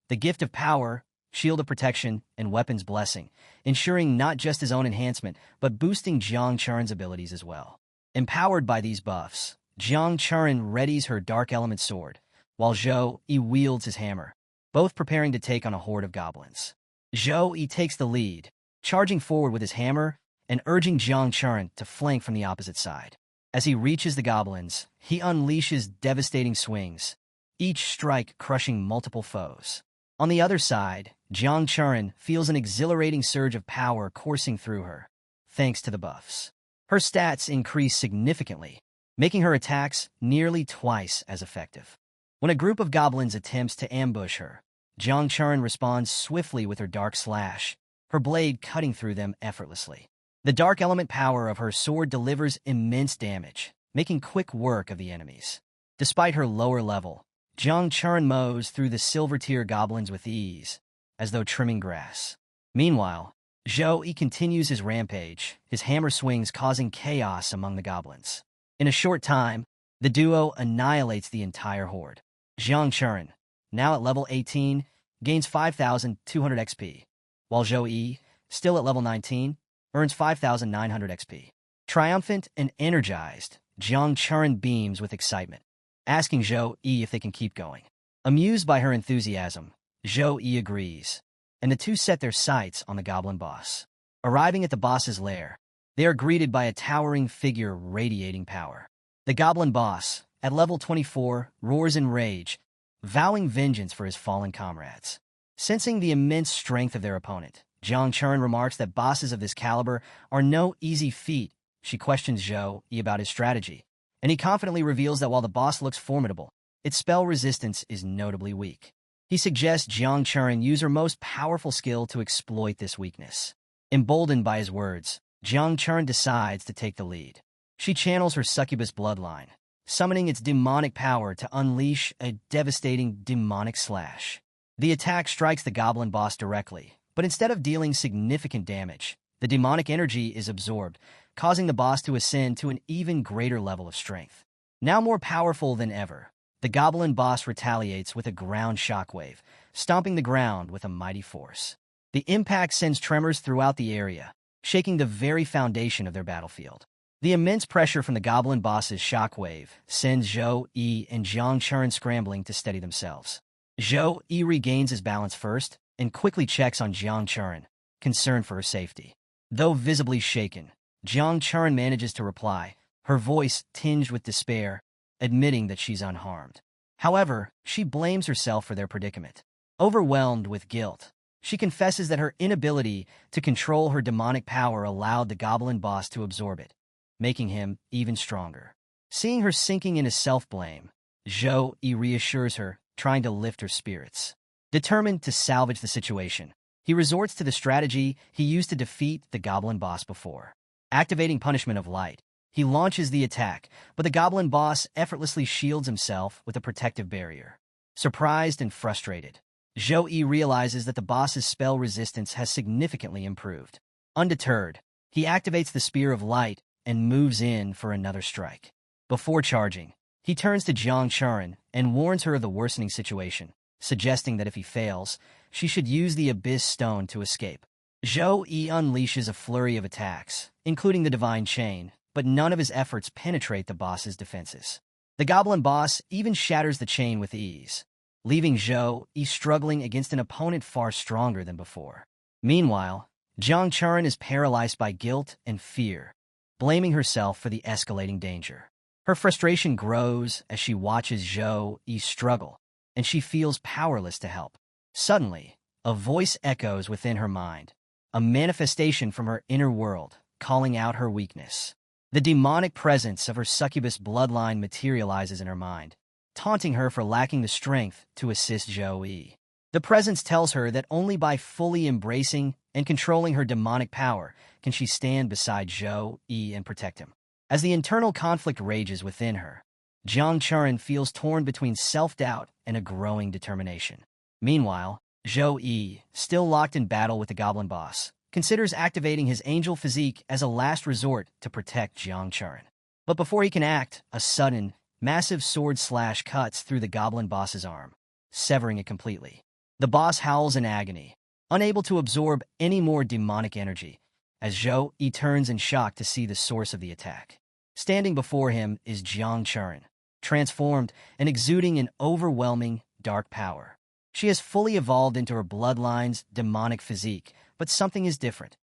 The Gift of Power, Shield of Protection, and Weapons Blessing, ensuring not just his own enhancement, but boosting Jiang Churen's abilities as well. Empowered by these buffs, Jiang Churen readies her Dark Element Sword, while Zhou Yi wields his hammer, both preparing to take on a horde of goblins. Zhou Yi takes the lead, charging forward with his hammer and urging Jiang Churen to flank from the opposite side. As he reaches the goblins, he unleashes devastating swings, each strike crushing multiple foes. On the other side, Jiang Churen feels an exhilarating surge of power coursing through her, thanks to the buffs. Her stats increase significantly, making her attacks nearly twice as effective. When a group of goblins attempts to ambush her, Jiang Churen responds swiftly with her Dark Slash, her blade cutting through them effortlessly. The dark element power of her sword delivers immense damage, making quick work of the enemies. Despite her lower level, Jiang Churen mows through the silver-tier goblins with ease, as though trimming grass. Meanwhile, Zhou Yi continues his rampage, his hammer swings causing chaos among the goblins. In a short time, the duo annihilates the entire horde. Jiang Churen, now at level 18, gains 5,200 XP, while Zhou Yi, still at level 19, earns 5,900 XP. Triumphant and energized, Jiang Churen beams with excitement, asking Zhou Yi if they can keep going. Amused by her enthusiasm, Zhou Yi agrees, and the two set their sights on the goblin boss. Arriving at the boss's lair, they are greeted by a towering figure radiating power. The goblin boss, at level 24, roars in rage, vowing vengeance for his fallen comrades. Sensing the immense strength of their opponent, Jiang Churen remarks that bosses of this caliber are no easy feat. She questions Zhou Yi about his strategy, and he confidently reveals that while the boss looks formidable, its spell resistance is notably weak. He suggests Jiang Churen use her most powerful skill to exploit this weakness. Emboldened by his words, Jiang Churen decides to take the lead. She channels her succubus bloodline, summoning its demonic power to unleash a devastating demonic slash. The attack strikes the goblin boss directly, but instead of dealing significant damage, the demonic energy is absorbed, causing the boss to ascend to an even greater level of strength. Now more powerful than ever, the goblin boss retaliates with a ground shockwave, stomping the ground with a mighty force. The impact sends tremors throughout the area, shaking the very foundation of their battlefield. The immense pressure from the goblin boss's shockwave sends Zhou Yi and Jiang Churen scrambling to steady themselves. Zhou Yi regains his balance first and quickly checks on Jiang Churen, concerned for her safety. Though visibly shaken, Jiang Churen manages to reply, her voice tinged with despair, admitting that she's unharmed. However, she blames herself for their predicament. Overwhelmed with guilt, she confesses that her inability to control her demonic power allowed the goblin boss to absorb it, making him even stronger. Seeing her sinking into self-blame, Zhou Yi reassures her, trying to lift her spirits. Determined to salvage the situation, he resorts to the strategy he used to defeat the goblin boss before. Activating Punishment of Light, he launches the attack, but the goblin boss effortlessly shields himself with a protective barrier. Surprised and frustrated, Zhou Yi realizes that the boss's spell resistance has significantly improved. Undeterred, he activates the Spear of Light and moves in for another strike. Before charging, he turns to Jiang Churen and warns her of the worsening situation, suggesting that if he fails, she should use the Abyss Stone to escape. Zhou Yi unleashes a flurry of attacks, including the Divine Chain, but none of his efforts penetrate the boss's defenses. The goblin boss even shatters the chain with ease, leaving Zhou Yi struggling against an opponent far stronger than before. Meanwhile, Jiang Churen is paralyzed by guilt and fear, blaming herself for the escalating danger. Her frustration grows as she watches Zhou Yi struggle, and she feels powerless to help. Suddenly, a voice echoes within her mind, a manifestation from her inner world, calling out her weakness. The demonic presence of her succubus bloodline materializes in her mind, taunting her for lacking the strength to assist Zhou Yi. The presence tells her that only by fully embracing and controlling her demonic power can she stand beside Zhou Yi and protect him. As the internal conflict rages within her, Jiang Churen feels torn between self-doubt and a growing determination. Meanwhile, Zhou Yi, still locked in battle with the goblin boss, considers activating his angel physique as a last resort to protect Jiang Churen. But before he can act, a sudden, massive sword slash cuts through the goblin boss's arm, severing it completely. The boss howls in agony, unable to absorb any more demonic energy, as Zhou Yi turns in shock to see the source of the attack. Standing before him is Jiang Churen, transformed and exuding an overwhelming, dark power. She has fully evolved into her bloodline's demonic physique, but something is different.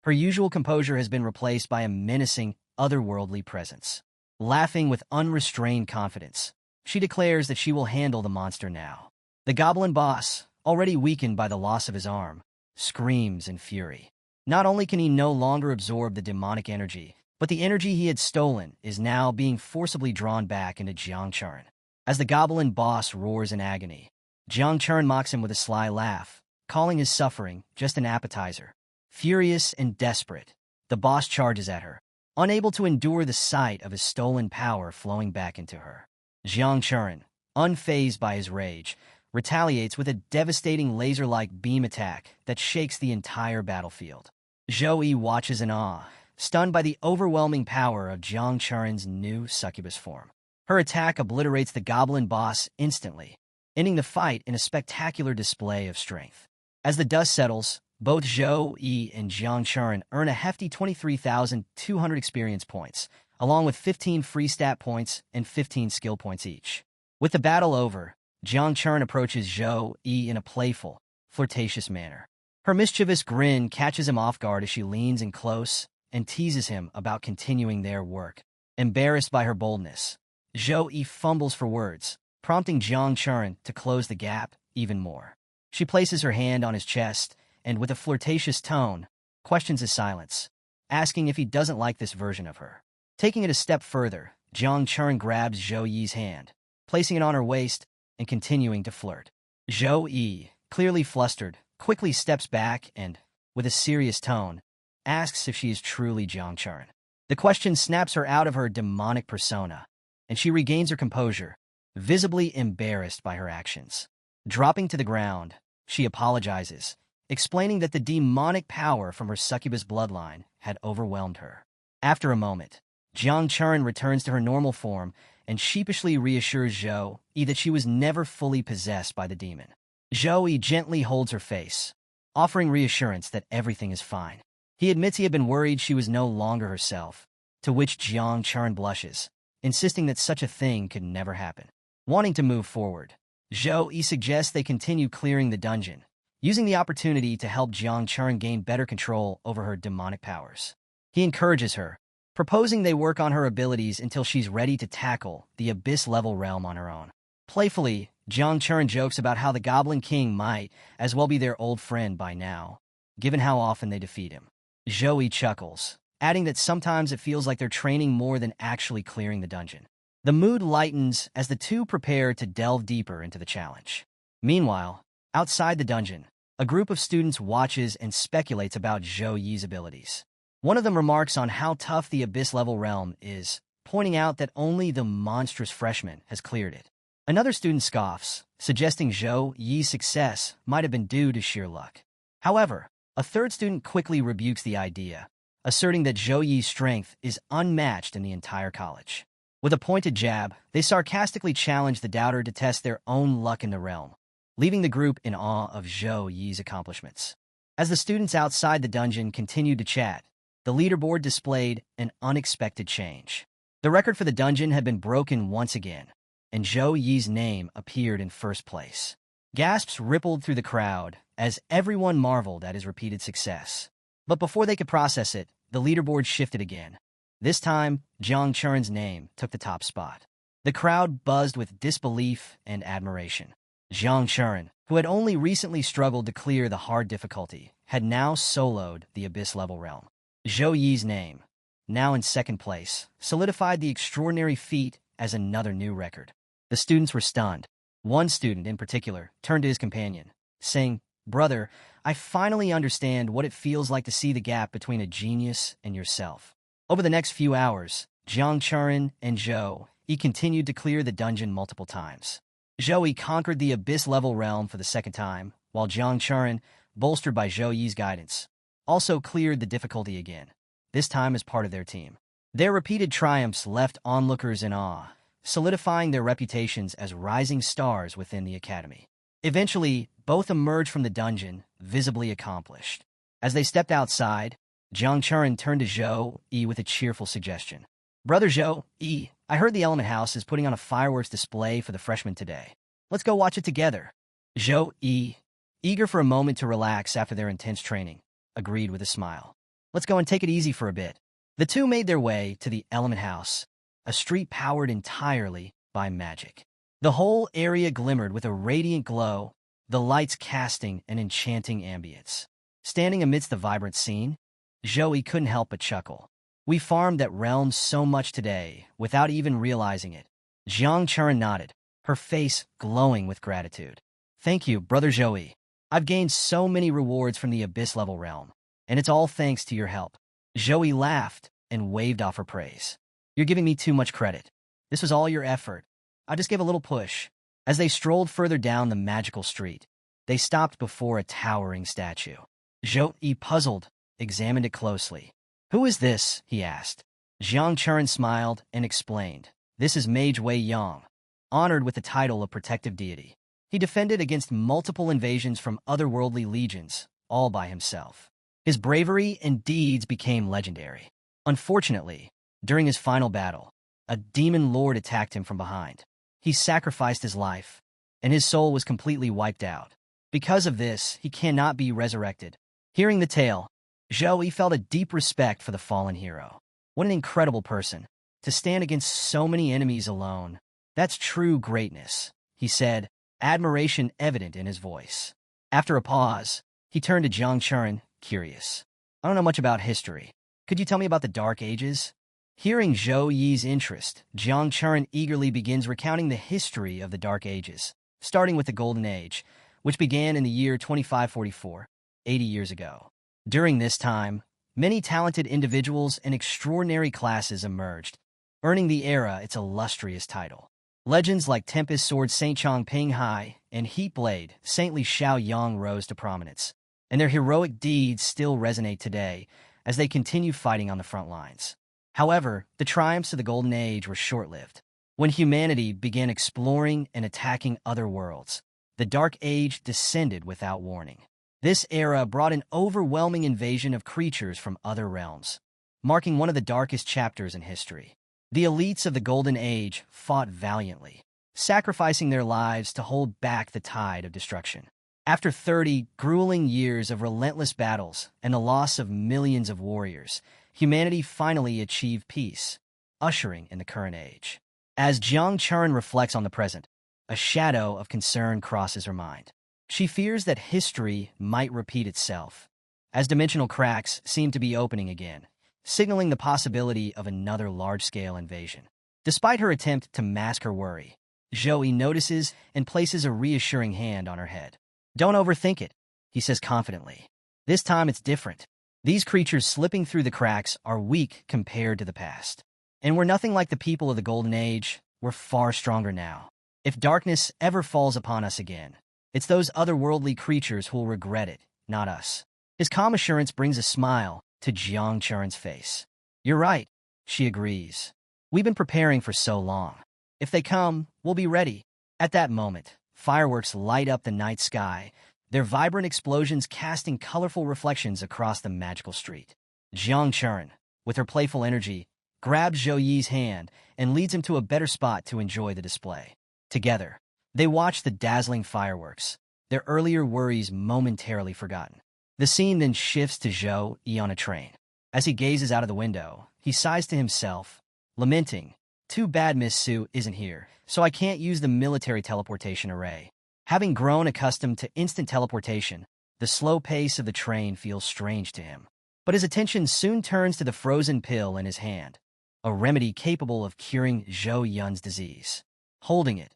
Her usual composure has been replaced by a menacing, otherworldly presence. Laughing with unrestrained confidence, she declares that she will handle the monster now. The goblin boss, already weakened by the loss of his arm, screams in fury. Not only can he no longer absorb the demonic energy, but the energy he had stolen is now being forcibly drawn back into Jiang Churen. As the goblin boss roars in agony, Jiang Churen mocks him with a sly laugh, calling his suffering just an appetizer. Furious and desperate, the boss charges at her, unable to endure the sight of his stolen power flowing back into her. Jiang Churen, unfazed by his rage, retaliates with a devastating laser-like beam attack that shakes the entire battlefield. Zhou Yi watches in awe, stunned by the overwhelming power of Jiang Churen's new succubus form. Her attack obliterates the goblin boss instantly, ending the fight in a spectacular display of strength. As the dust settles, Both Zhou Yi and Jiang Churen earn a hefty 23,200 experience points, along with 15 free stat points and 15 skill points each. With the battle over, Jiang Churen approaches Zhou Yi in a playful, flirtatious manner. Her mischievous grin catches him off guard as she leans in close and teases him about continuing their work. Embarrassed by her boldness, Zhou Yi fumbles for words, prompting Jiang Churen to close the gap even more. She places her hand on his chest and, with a flirtatious tone, questions his silence, asking if he doesn't like this version of her. Taking it a step further, Jiang Churen grabs Zhou Yi's hand, placing it on her waist and continuing to flirt. Zhou Yi, clearly flustered, quickly steps back and, with a serious tone, asks if she is truly Jiang Churen. The question snaps her out of her demonic persona, and she regains her composure, visibly embarrassed by her actions. Dropping to the ground, she apologizes, explaining that the demonic power from her succubus bloodline had overwhelmed her. After a moment, Jiang Churen returns to her normal form and sheepishly reassures Zhou Yi that she was never fully possessed by the demon. Zhou Yi gently holds her face, offering reassurance that everything is fine. He admits he had been worried she was no longer herself, to which Jiang Churen blushes, insisting that such a thing could never happen. Wanting to move forward, Zhou Yi suggests they continue clearing the dungeon, using the opportunity to help Jiang Churen gain better control over her demonic powers. He encourages her, proposing they work on her abilities until she's ready to tackle the abyss-level realm on her own. Playfully, Jiang Churen jokes about how the Goblin King might as well be their old friend by now, given how often they defeat him. Zhou Yi chuckles, adding that sometimes it feels like they're training more than actually clearing the dungeon. The mood lightens as the two prepare to delve deeper into the challenge. Meanwhile, outside the dungeon, a group of students watches and speculates about Zhou Yi's abilities. One of them remarks on how tough the abyss-level realm is, pointing out that only the monstrous freshman has cleared it. Another student scoffs, suggesting Zhou Yi's success might have been due to sheer luck. However, a third student quickly rebukes the idea, asserting that Zhou Yi's strength is unmatched in the entire college. With a pointed jab, they sarcastically challenge the doubter to test their own luck in the realm, leaving the group in awe of Zhou Yi's accomplishments. As the students outside the dungeon continued to chat, the leaderboard displayed an unexpected change. The record for the dungeon had been broken once again, and Zhou Yi's name appeared in first place. Gasps rippled through the crowd as everyone marveled at his repeated success. But before they could process it, the leaderboard shifted again. This time, Jiang Churen's name took the top spot. The crowd buzzed with disbelief and admiration. Jiang Churen, who had only recently struggled to clear the hard difficulty, had now soloed the abyss-level realm. Zhou Yi's name, now in second place, solidified the extraordinary feat as another new record. The students were stunned. One student in particular turned to his companion, saying, "Brother, I finally understand what it feels like to see the gap between a genius and yourself." Over the next few hours, Jiang Churen and Zhou Yi continued to clear the dungeon multiple times. Zhou Yi conquered the abyss-level realm for the second time, while Jiang Churen, bolstered by Zhou Yi's guidance, also cleared the difficulty again, this time as part of their team. Their repeated triumphs left onlookers in awe, solidifying their reputations as rising stars within the academy. Eventually, both emerged from the dungeon, visibly accomplished. As they stepped outside, Jiang Churen turned to Zhou Yi with a cheerful suggestion. "Brother Zhou Yi, I heard the Element House is putting on a fireworks display for the freshmen today. Let's go watch it together." Zhou Yi, eager for a moment to relax after their intense training, agreed with a smile. "Let's go and take it easy for a bit." The two made their way to the Element House, a street powered entirely by magic. The whole area glimmered with a radiant glow, the lights casting an enchanting ambience. Standing amidst the vibrant scene, Zhou Yi couldn't help but chuckle. "We farmed that realm so much today, without even realizing it." Jiang Churen nodded, her face glowing with gratitude. "Thank you, Brother Zhou Yi. I've gained so many rewards from the abyss-level realm, and it's all thanks to your help." Zhou Yi laughed and waved off her praise. "You're giving me too much credit. This was all your effort. I just gave a little push." As they strolled further down the magical street, they stopped before a towering statue. Zhou Yi, puzzled, examined it closely. "Who is this?" he asked. Jiang Churen smiled and explained. "This is Mage Wei Yang, honored with the title of protective deity. He defended against multiple invasions from otherworldly legions, all by himself. His bravery and deeds became legendary. Unfortunately, during his final battle, a demon lord attacked him from behind. He sacrificed his life, and his soul was completely wiped out. Because of this, he cannot be resurrected. Hearing the tale, Zhou Yi felt a deep respect for the fallen hero. What an incredible person, to stand against so many enemies alone. That's true greatness, he said, admiration evident in his voice. After a pause, he turned to Jiang Churen, curious. I don't know much about history. Could you tell me about the Dark Ages? Hearing Zhou Yi's interest, Jiang Churen eagerly begins recounting the history of the Dark Ages, starting with the Golden Age, which began in the year 2544, 80 years ago. During this time, many talented individuals and extraordinary classes emerged, earning the era its illustrious title. Legends like Tempest Sword Saint Chong Ping Hai and Heat Blade Saintly Xiao Yang rose to prominence, and their heroic deeds still resonate today as they continue fighting on the front lines. However, the triumphs of the Golden Age were short-lived. When humanity began exploring and attacking other worlds, the Dark Age descended without warning. This era brought an overwhelming invasion of creatures from other realms, marking one of the darkest chapters in history. The elites of the Golden Age fought valiantly, sacrificing their lives to hold back the tide of destruction. After 30 grueling years of relentless battles and the loss of millions of warriors, humanity finally achieved peace, ushering in the current age. As Jiang Churen reflects on the present, a shadow of concern crosses her mind. She fears that history might repeat itself, as dimensional cracks seem to be opening again, signaling the possibility of another large-scale invasion. Despite her attempt to mask her worry, Zhou Yi notices and places a reassuring hand on her head. Don't overthink it, he says confidently. This time it's different. These creatures slipping through the cracks are weak compared to the past. And we're nothing like the people of the Golden Age. We're far stronger now. If darkness ever falls upon us again, it's those otherworldly creatures who will regret it, not us. His calm assurance brings a smile to Jiang Churen's face. You're right, she agrees. We've been preparing for so long. If they come, we'll be ready. At that moment, fireworks light up the night sky, their vibrant explosions casting colorful reflections across the magical street. Jiang Churen, with her playful energy, grabs Zhou Yi's hand and leads him to a better spot to enjoy the display. Together, they watch the dazzling fireworks, their earlier worries momentarily forgotten. The scene then shifts to Zhou Yi on a train. As he gazes out of the window, he sighs to himself, lamenting, "Too bad Miss Su isn't here, so I can't use the military teleportation array." Having grown accustomed to instant teleportation, the slow pace of the train feels strange to him. But his attention soon turns to the frozen pill in his hand, a remedy capable of curing Zhou Yun's disease. Holding it,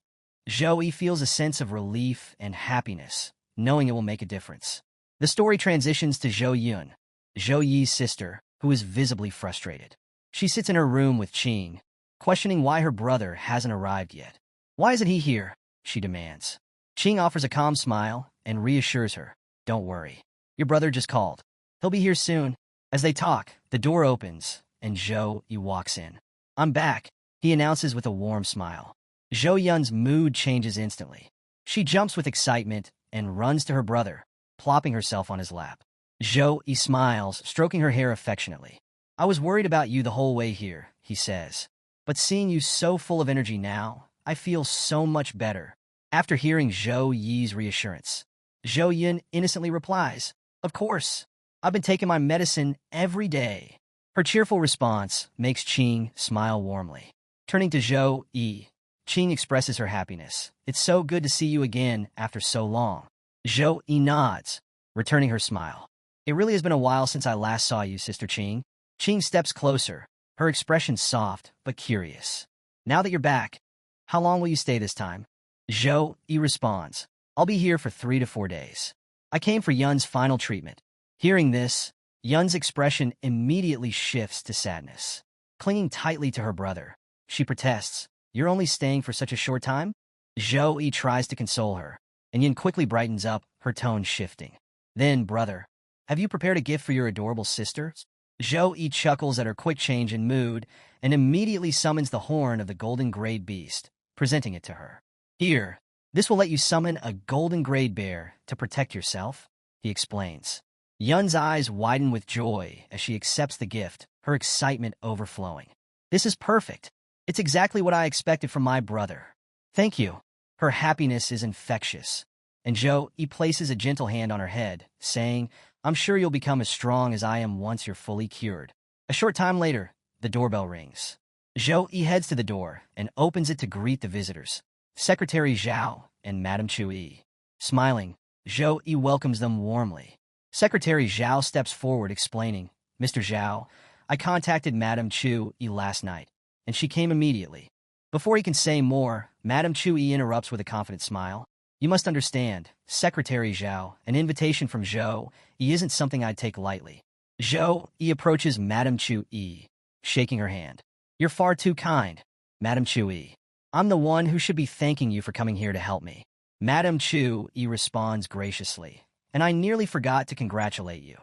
Zhou Yi feels a sense of relief and happiness, knowing it will make a difference. The story transitions to Zhou Yun, Zhou Yi's sister, who is visibly frustrated. She sits in her room with Qing, questioning why her brother hasn't arrived yet. "Why isn't he here?" she demands. Qing offers a calm smile and reassures her, "Don't worry. Your brother just called. He'll be here soon." As they talk, the door opens, and Zhou Yi walks in. "I'm back," he announces with a warm smile. Zhou Yun's mood changes instantly. She jumps with excitement and runs to her brother, plopping herself on his lap. Zhou Yi smiles, stroking her hair affectionately. "I was worried about you the whole way here," he says. "But seeing you so full of energy now, I feel so much better." After hearing Zhou Yi's reassurance, Zhou Yun innocently replies, "Of course. I've been taking my medicine every day." Her cheerful response makes Qing smile warmly. Turning to Zhou Yi, Qing expresses her happiness. "It's so good to see you again after so long." Zhou Yi nods, returning her smile. "It really has been a while since I last saw you, Sister Qing." Qing steps closer, her expression soft but curious. "Now that you're back, how long will you stay this time?" Zhou Yi responds, "I'll be here for 3 to 4 days. I came for Yun's final treatment." Hearing this, Yun's expression immediately shifts to sadness. Clinging tightly to her brother, she protests, "You're only staying for such a short time?" Zhou Yi tries to console her, and Yun quickly brightens up, her tone shifting. "Then, brother, have you prepared a gift for your adorable sister?" Zhou Yi chuckles at her quick change in mood and immediately summons the horn of the golden grade beast, presenting it to her. "Here, this will let you summon a golden grade bear to protect yourself," he explains. Yun's eyes widen with joy as she accepts the gift, her excitement overflowing. This is perfect. It's exactly what I expected from my brother. Thank you. Her happiness is infectious. And He places a gentle hand on her head, saying, I'm sure you'll become as strong as I am once you're fully cured. A short time later, the doorbell rings. He heads to the door and opens it to greet the visitors, Secretary Zhao and Madame Chui. Smiling, He welcomes them warmly. Secretary Zhao steps forward explaining, Mr. Zhao, I contacted Madame Chui last night, and she came immediately. Before he can say more, Madame Chui interrupts with a confident smile. You must understand, Secretary Zhao, an invitation from He isn't something I'd take lightly. He approaches Madame Chui, shaking her hand. You're far too kind, Madame Chui. I'm the one who should be thanking you for coming here to help me. Madame Chui responds graciously, and I nearly forgot to congratulate you.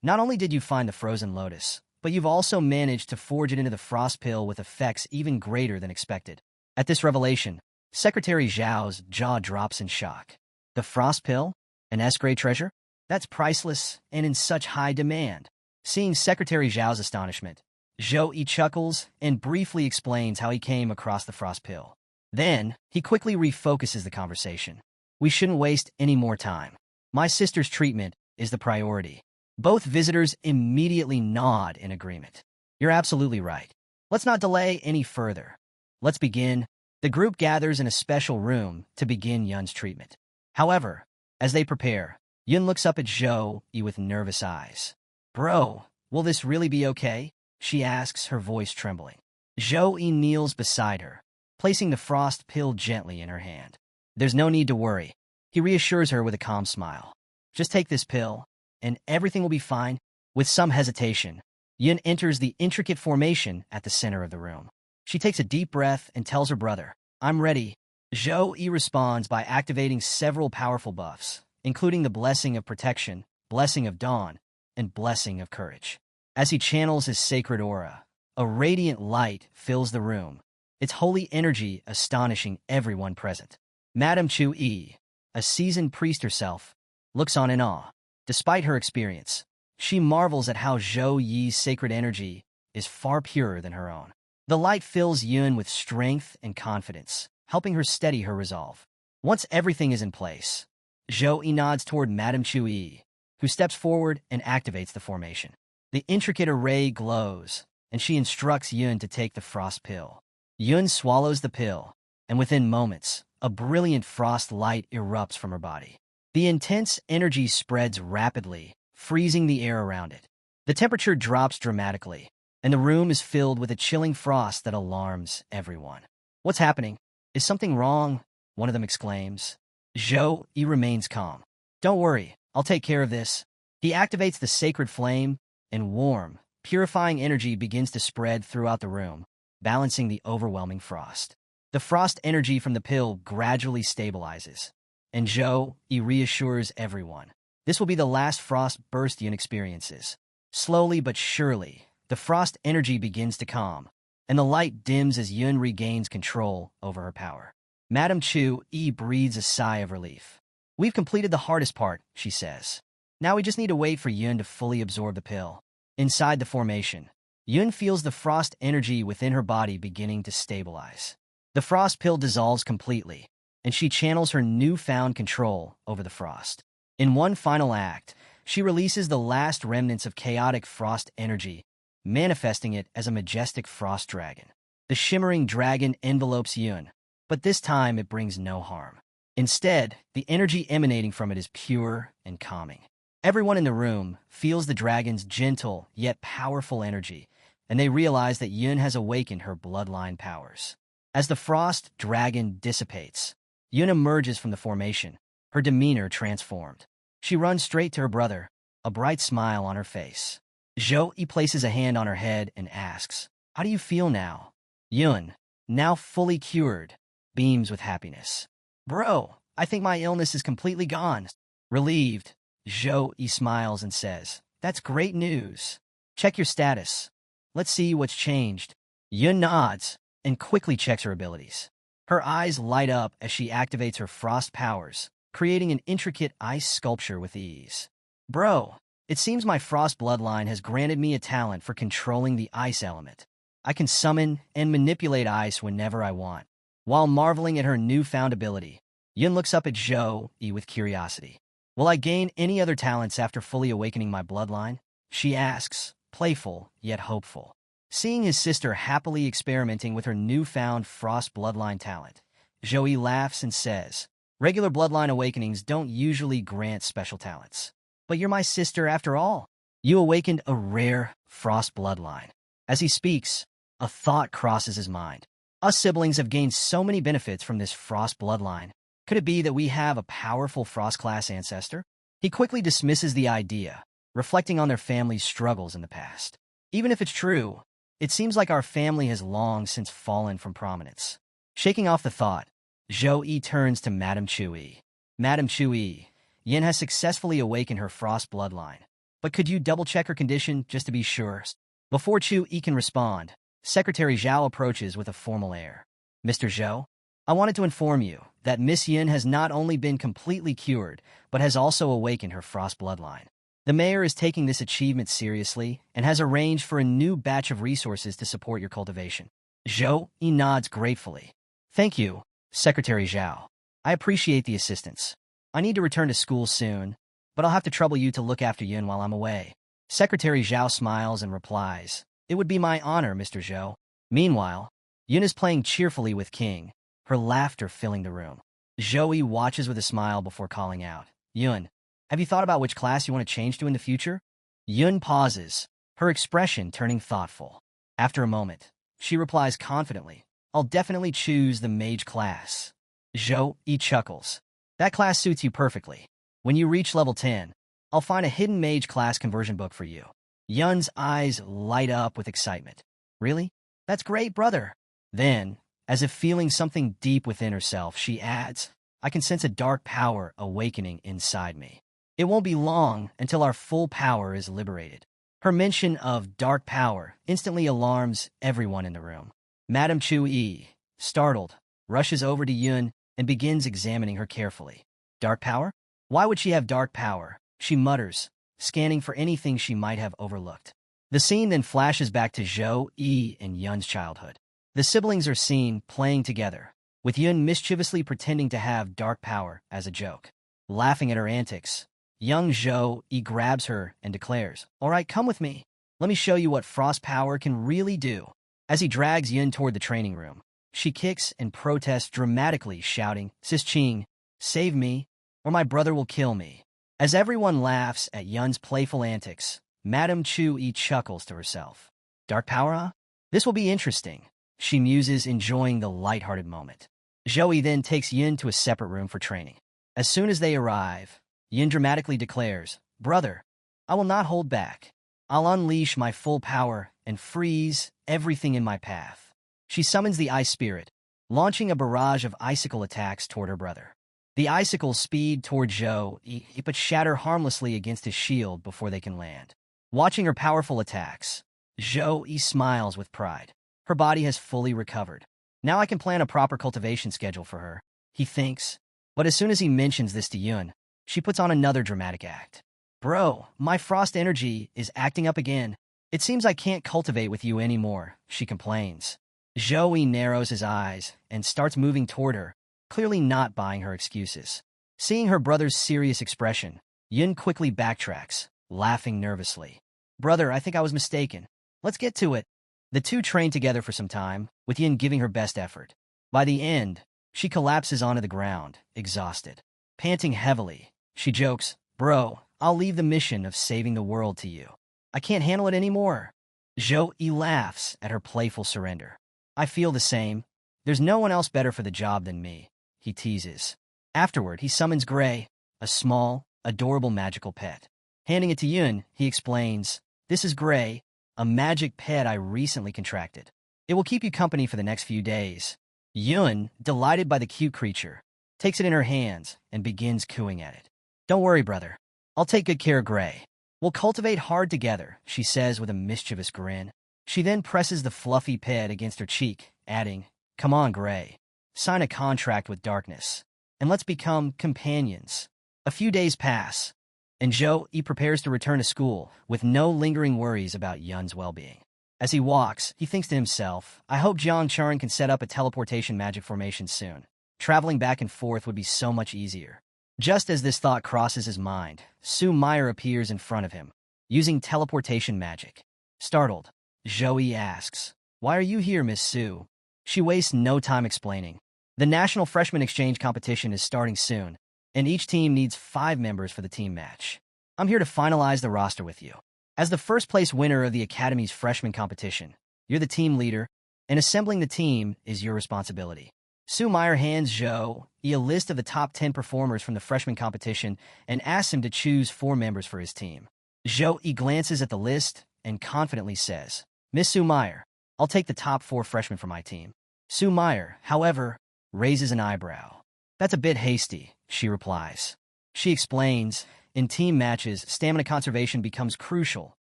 Not only did you find the frozen lotus, but you've also managed to forge it into the frost pill with effects even greater than expected. At this revelation, Secretary Zhao's jaw drops in shock. The frost pill? An S-grade treasure? That's priceless and in such high demand. Seeing Secretary Zhao's astonishment, He chuckles and briefly explains how he came across the frost pill. Then, he quickly refocuses the conversation. We shouldn't waste any more time. My sister's treatment is the priority. Both visitors immediately nod in agreement. You're absolutely right. Let's not delay any further. Let's begin. The group gathers in a special room to begin Yun's treatment. However, as they prepare, Yun looks up at Zhou with nervous eyes. Bro, will this really be okay? She asks, her voice trembling. Zhou kneels beside her, placing the frost pill gently in her hand. There's no need to worry. He reassures her with a calm smile. Just take this pill, and everything will be fine. With some hesitation, Yun enters the intricate formation at the center of the room. She takes a deep breath and tells her brother, I'm ready. Zhou responds by activating several powerful buffs, including the Blessing of Protection, Blessing of Dawn, and Blessing of Courage. As he channels his sacred aura, a radiant light fills the room, its holy energy astonishing everyone present. Madame Chui, a seasoned priest herself, looks on in awe. Despite her experience, she marvels at how Zhou sacred energy is far purer than her own. The light fills Yun with strength and confidence, helping her steady her resolve. Once everything is in place, Zhou nods toward Madame Chui, who steps forward and activates the formation. The intricate array glows, and she instructs Yun to take the frost pill. Yun swallows the pill, and within moments, a brilliant frost light erupts from her body. The intense energy spreads rapidly, freezing the air around it. The temperature drops dramatically, and the room is filled with a chilling frost that alarms everyone. What's happening? Is something wrong? One of them exclaims. Zhou remains calm. Don't worry, I'll take care of this. He activates the sacred flame, and warm, purifying energy begins to spread throughout the room, balancing the overwhelming frost. The frost energy from the pill gradually stabilizes, and Zhou reassures everyone. This will be the last frost burst Yun experiences. Slowly but surely, the frost energy begins to calm, and the light dims as Yun regains control over her power. Madame Chui breathes a sigh of relief. We've completed the hardest part, she says. Now we just need to wait for Yun to fully absorb the pill. Inside the formation, Yun feels the frost energy within her body beginning to stabilize. The frost pill dissolves completely, and she channels her newfound control over the frost. In one final act, she releases the last remnants of chaotic frost energy, manifesting it as a majestic frost dragon. The shimmering dragon envelopes Yun, but this time it brings no harm. Instead, the energy emanating from it is pure and calming. Everyone in the room feels the dragon's gentle yet powerful energy, and they realize that Yun has awakened her bloodline powers. As the frost dragon dissipates, Yun emerges from the formation, her demeanor transformed. She runs straight to her brother, a bright smile on her face. Zhou places a hand on her head and asks, How do you feel now? Yun, now fully cured, beams with happiness. Bro, I think my illness is completely gone. Relieved, Zhou smiles and says, That's great news. Check your status. Let's see what's changed. Yun nods and quickly checks her abilities. Her eyes light up as she activates her frost powers, creating an intricate ice sculpture with ease. Bro, It seems my frost bloodline has granted me a talent for controlling the ice element. I can summon and manipulate ice whenever I want. While marveling at her newfound ability, Yun looks up at Zhou-Yi with curiosity. Will I gain any other talents after fully awakening my bloodline? She asks, playful yet hopeful. Seeing his sister happily experimenting with her newfound frost bloodline talent, Zhou-Yi laughs and says, regular bloodline awakenings don't usually grant special talents. But you're my sister after all. You awakened a rare frost bloodline. As he speaks, a thought crosses his mind. Us siblings have gained so many benefits from this frost bloodline. Could it be that we have a powerful frost-class ancestor? He quickly dismisses the idea, reflecting on their family's struggles in the past. Even if it's true, it seems like our family has long since fallen from prominence. Shaking off the thought, Zhou-Yi turns to Madame Chu-Yi. Madame Chu-Yi, Yin has successfully awakened her frost bloodline. But could you double-check her condition just to be sure? Before Chu-Yi can respond, Secretary Zhao approaches with a formal air. Mr. Zhou, I wanted to inform you that Miss Yin has not only been completely cured, but has also awakened her frost bloodline. The mayor is taking this achievement seriously and has arranged for a new batch of resources to support your cultivation. Zhou-Yi nods gratefully. Thank you, Secretary Zhao. I appreciate the assistance. I need to return to school soon, but I'll have to trouble you to look after Yin while I'm away. Secretary Zhao smiles and replies, It would be my honor, Mr. Zhou. Meanwhile, Yin is playing cheerfully with King, her laughter filling the room. Zhou-Yi watches with a smile before calling out, Yun, have you thought about which class you want to change to in the future? Yun pauses, her expression turning thoughtful. After a moment, she replies confidently, I'll definitely choose the mage class. Zhou-Yi chuckles. That class suits you perfectly. When you reach level 10, I'll find a hidden mage class conversion book for you. Yun's eyes light up with excitement. Really? That's great, brother. Then, as if feeling something deep within herself, she adds, I can sense a dark power awakening inside me. It won't be long until our full power is liberated. Her mention of dark power instantly alarms everyone in the room. Madame Chu-Yi, startled, rushes over to Yun and begins examining her carefully. Dark power? Why would she have dark power? She mutters, scanning for anything she might have overlooked. The scene then flashes back to Zhou-Yi and Yun's childhood. The siblings are seen playing together, with Yun mischievously pretending to have dark power as a joke. Laughing at her antics, young Zhou-Yi grabs her and declares, All right, come with me. Let me show you what frost power can really do. As he drags Yun toward the training room, she kicks and protests dramatically, shouting, Sis Qing, save me, or my brother will kill me. As everyone laughs at Yun's playful antics, Madame Chu-Yi chuckles to herself. Dark power, huh? This will be interesting. She muses, enjoying the lighthearted moment. Zhou-Yi then takes Yin to a separate room for training. As soon as they arrive, Yin dramatically declares, Brother, I will not hold back. I'll unleash my full power and freeze everything in my path. She summons the ice spirit, launching a barrage of icicle attacks toward her brother. The icicles speed toward Zhou-Yi, but shatter harmlessly against his shield before they can land. Watching her powerful attacks, Zhou-Yi smiles with pride. Her body has fully recovered. Now I can plan a proper cultivation schedule for her, he thinks. But as soon as he mentions this to Yun, she puts on another dramatic act. Bro, my frost energy is acting up again. It seems I can't cultivate with you anymore, she complains. Zhou-Yi narrows his eyes and starts moving toward her, clearly not buying her excuses. Seeing her brother's serious expression, Yun quickly backtracks, laughing nervously. Brother, I think I was mistaken. Let's get to it. The two train together for some time, with Yin giving her best effort. By the end, she collapses onto the ground, exhausted. Panting heavily, she jokes, Bro, I'll leave the mission of saving the world to you. I can't handle it anymore. Zhou-Yi laughs at her playful surrender. I feel the same. There's no one else better for the job than me, he teases. Afterward, he summons Gray, a small, adorable magical pet. Handing it to Yun, he explains, This is Gray, a magic pet I recently contracted. It will keep you company for the next few days. Yun, delighted by the cute creature, takes it in her hands and begins cooing at it. Don't worry, brother. I'll take good care of Gray. We'll cultivate hard together, she says with a mischievous grin. She then presses the fluffy pet against her cheek, adding, Come on, Gray. Sign a contract with darkness, and let's become companions. A few days pass. and Zhou prepares to return to school with no lingering worries about Yun's well-being. As he walks, he thinks to himself, I hope Jiang Chuan can set up a teleportation magic formation soon. Traveling back and forth would be so much easier. Just as this thought crosses his mind, Su Meyer appears in front of him, using teleportation magic. Startled, Zhou asks, Why are you here, Miss Su? She wastes no time explaining. The National Freshman Exchange competition is starting soon, and each team needs 5 members for the team match. I'm here to finalize the roster with you. As the first-place winner of the Academy's freshman competition, you're the team leader, and assembling the team is your responsibility. Su Meyer hands Zhou a list of the top 10 performers from the freshman competition and asks him to choose 4 members for his team. Zhou glances at the list and confidently says, Miss Su Meyer, I'll take the top 4 freshmen for my team. Su Meyer, however, raises an eyebrow. That's a bit hasty, she replies. She explains, in team matches, stamina conservation becomes crucial,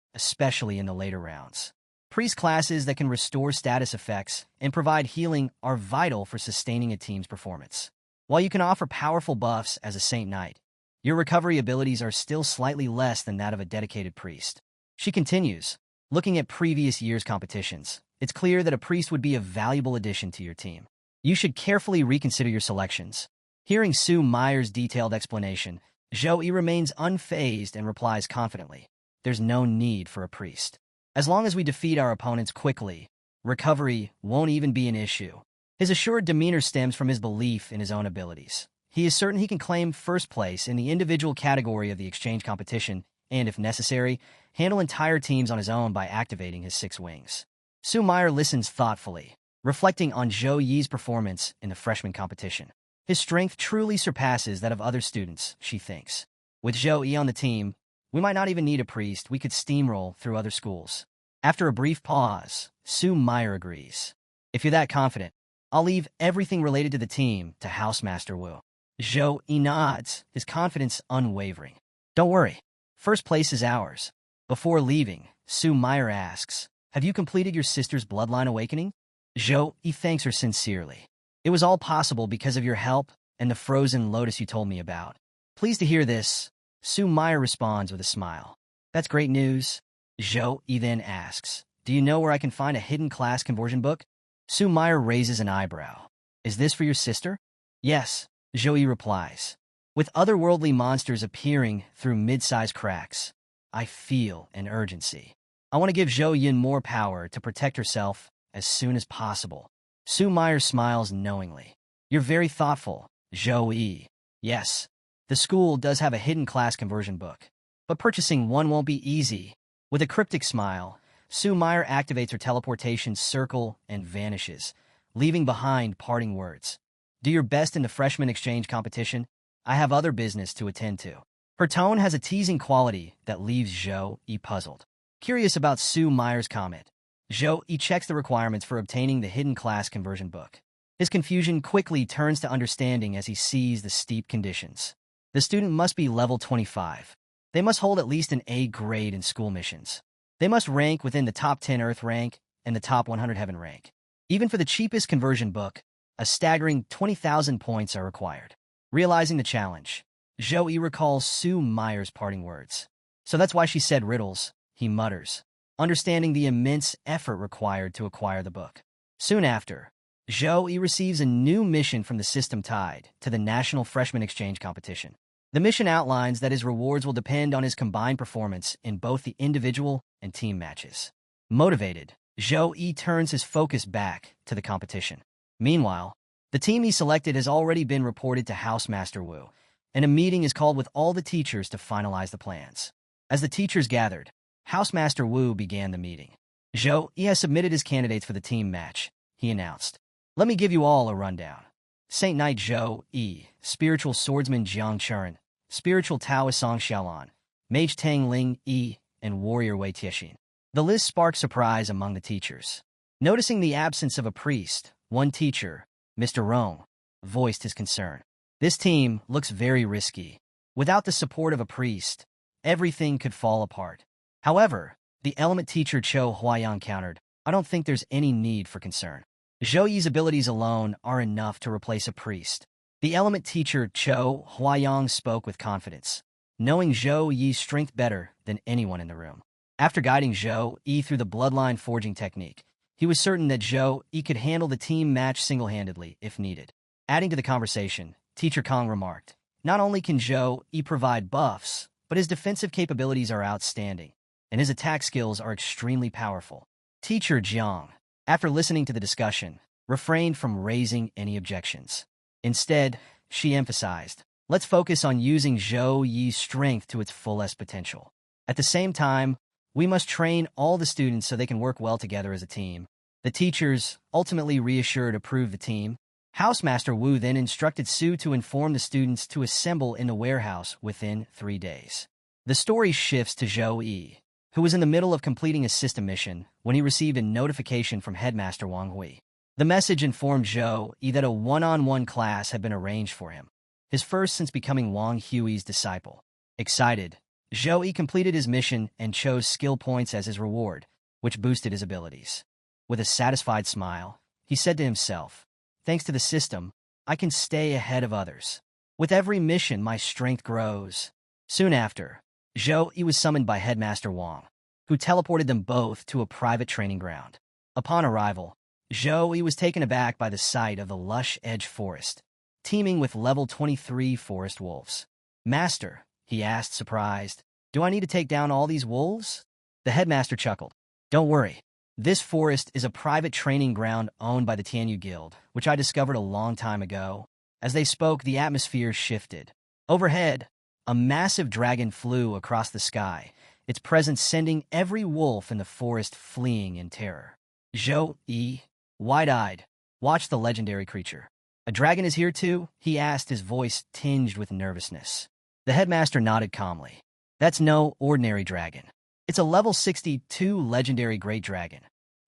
especially in the later rounds. Priest classes that can restore status effects and provide healing are vital for sustaining a team's performance. While you can offer powerful buffs as a Saint Knight, your recovery abilities are still slightly less than that of a dedicated priest. She continues, looking at previous year's competitions, it's clear that a priest would be a valuable addition to your team. You should carefully reconsider your selections. Hearing Su Meyer's detailed explanation, Zhou remains unfazed and replies confidently, There's no need for a priest. As long as we defeat our opponents quickly, recovery won't even be an issue. His assured demeanor stems from his belief in his own abilities. He is certain he can claim first place in the individual category of the exchange competition and, if necessary, handle entire teams on his own by activating his 6 wings. Su Meyer listens thoughtfully, reflecting on Zhou Yi's performance in the freshman competition. His strength truly surpasses that of other students, she thinks. With Zhou Yi on the team, we might not even need a priest, we could steamroll through other schools. After a brief pause, Su Meyer agrees. If you're that confident, I'll leave everything related to the team to Housemaster Wu. Zhou Yi nods, his confidence unwavering. Don't worry, first place is ours. Before leaving, Su Meyer asks, Have you completed your sister's bloodline awakening? Zhou Yi thanks her sincerely. It was all possible because of your help and the frozen lotus you told me about. Pleased to hear this, Su Meyer responds with a smile. That's great news. Zhou Yi then asks, Do you know where I can find a hidden class conversion book? Su Meyer raises an eyebrow. Is this for your sister? Yes, Zhou Yi replies. With otherworldly monsters appearing through mid-sized cracks, I feel an urgency. I want to give Zhou Yin more power to protect herself as soon as possible. Su Meyer smiles knowingly. You're very thoughtful, Zhou Yi. Yes, the school does have a hidden class conversion book, but purchasing one won't be easy. With a cryptic smile, Su Meyer activates her teleportation circle and vanishes, leaving behind parting words. Do your best in the freshman exchange competition. I have other business to attend to. Her tone has a teasing quality that leaves Zhou Yi puzzled. Curious about Su Meyer's comment, Zhou Yi checks the requirements for obtaining the hidden class conversion book. His confusion quickly turns to understanding as he sees the steep conditions. The student must be level 25. They must hold at least an A grade in school missions. They must rank within the top 10 Earth rank and the top 100 Heaven rank. Even for the cheapest conversion book, a staggering 20,000 points are required. Realizing the challenge, Zhou Yi recalls Su Meyer's parting words. So that's why she said riddles, he mutters, understanding the immense effort required to acquire the book. Soon after, Zhou Yi receives a new mission from the system tied to the National Freshman Exchange competition. The mission outlines that his rewards will depend on his combined performance in both the individual and team matches. Motivated, Zhou Yi turns his focus back to the competition. Meanwhile, the team he selected has already been reported to Housemaster Wu, and a meeting is called with all the teachers to finalize the plans. As the teachers gathered, Housemaster Wu began the meeting. Zhou Yi has submitted his candidates for the team match, he announced. Let me give you all a rundown. Saint Knight Zhou Yi, Spiritual Swordsman Jiang Chuan, Spiritual Taoist Song Xiaolan, Mage Tang Ling Yi, and Warrior Wei Tiexin. The list sparked surprise among the teachers. Noticing the absence of a priest, one teacher, Mr. Rong, voiced his concern. This team looks very risky. Without the support of a priest, everything could fall apart. However, the element teacher Cho Huayang countered, I don't think there's any need for concern. Zhou Yi's abilities alone are enough to replace a priest. The element teacher Cho Huayang spoke with confidence. knowing Zhou Yi's strength better than anyone in the room. After guiding Zhou Yi through the bloodline forging technique, he was certain that Zhou Yi could handle the team match single-handedly if needed. Adding to the conversation, Teacher Kong remarked, "Not only can Zhou Yi provide buffs, but his defensive capabilities are outstanding, and his attack skills are extremely powerful." Teacher Jiang, after listening to the discussion, refrained from raising any objections. Instead, she emphasized, "Let's focus on using Zhou Yi's strength to its fullest potential. At the same time, we must train all the students so they can work well together as a team." The teachers, ultimately reassured, approved the team. Housemaster Wu then instructed Su to inform the students to assemble in the warehouse within 3 days. The story shifts to Zhou Yi, who was in the middle of completing a system mission when he received a notification from Headmaster Wang Hui. The message informed Zhou Yi that a one-on-one class had been arranged for him, his first since becoming Wang Hui's disciple. Excited, Zhou Yi completed his mission and chose skill points as his reward, which boosted his abilities. With a satisfied smile, he said to himself, "Thanks to the system, I can stay ahead of others. With every mission, my strength grows." Soon after, Zhou Yi was summoned by Headmaster Wang, who teleported them both to a private training ground. Upon arrival, Zhou Yi was taken aback by the sight of the lush edge forest, teeming with level 23 forest wolves. "Master," he asked, surprised, "do I need to take down all these wolves?" The headmaster chuckled. "Don't worry. This forest is a private training ground owned by the Tianyu Guild, which I discovered a long time ago." As they spoke, the atmosphere shifted. Overhead, a massive dragon flew across the sky, its presence sending every wolf in the forest fleeing in terror. Zhou Yi, wide-eyed, watched the legendary creature. "A dragon is here too?" he asked, his voice tinged with nervousness. The headmaster nodded calmly. "That's no ordinary dragon. It's a level 62 legendary great dragon,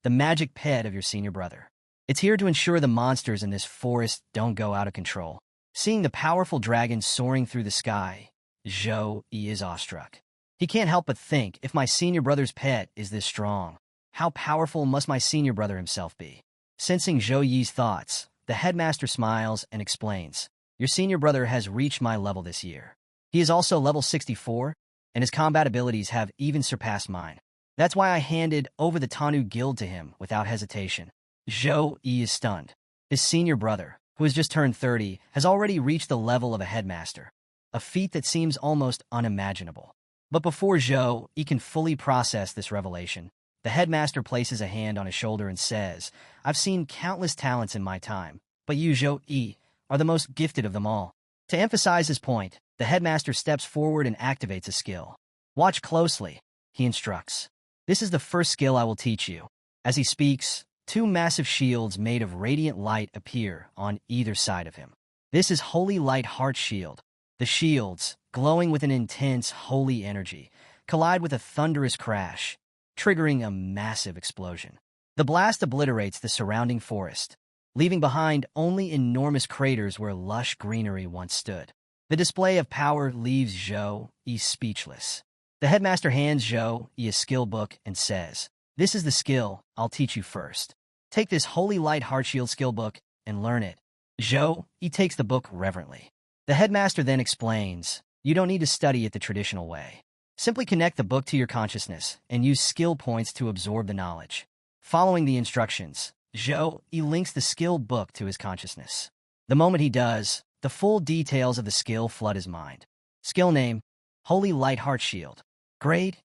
the magic pet of your senior brother. It's here to ensure the monsters in this forest don't go out of control." Seeing the powerful dragon soaring through the sky, Zhou Yi is awestruck. He can't help but think, if my senior brother's pet is this strong, how powerful must my senior brother himself be? Sensing Zhou Yi's thoughts, the headmaster smiles and explains, "Your senior brother has reached my level this year. He is also level 64, and his combat abilities have even surpassed mine. That's why I handed over the Tanu Guild to him without hesitation." Zhou Yi is stunned. His senior brother, who has just turned 30, has already reached the level of a headmaster, a feat that seems almost unimaginable. But before Zhou Yi can fully process this revelation, the headmaster places a hand on his shoulder and says, "I've seen countless talents in my time, but you, Zhou Yi, are the most gifted of them all." To emphasize his point, the headmaster steps forward and activates a skill. "Watch closely," he instructs. "This is the first skill I will teach you." As he speaks, 2 massive shields made of radiant light appear on either side of him. This is Holy Light Heart Shield. The shields, glowing with an intense holy energy, collide with a thunderous crash, triggering a massive explosion. The blast obliterates the surrounding forest, leaving behind only enormous craters where lush greenery once stood. The display of power leaves Zhou Yi speechless. The headmaster hands Zhou Yi a skill book and says, "This is the skill I'll teach you first. Take this Holy Light Heart Shield skill book and learn it." Zhou Yi takes the book reverently. The headmaster then explains, "You don't need to study it the traditional way. Simply connect the book to your consciousness and use skill points to absorb the knowledge." Following the instructions, Zhou Yi links the skill book to his consciousness. The moment he does, the full details of the skill flood his mind. Skill name, Holy Light Heart Shield. Grade,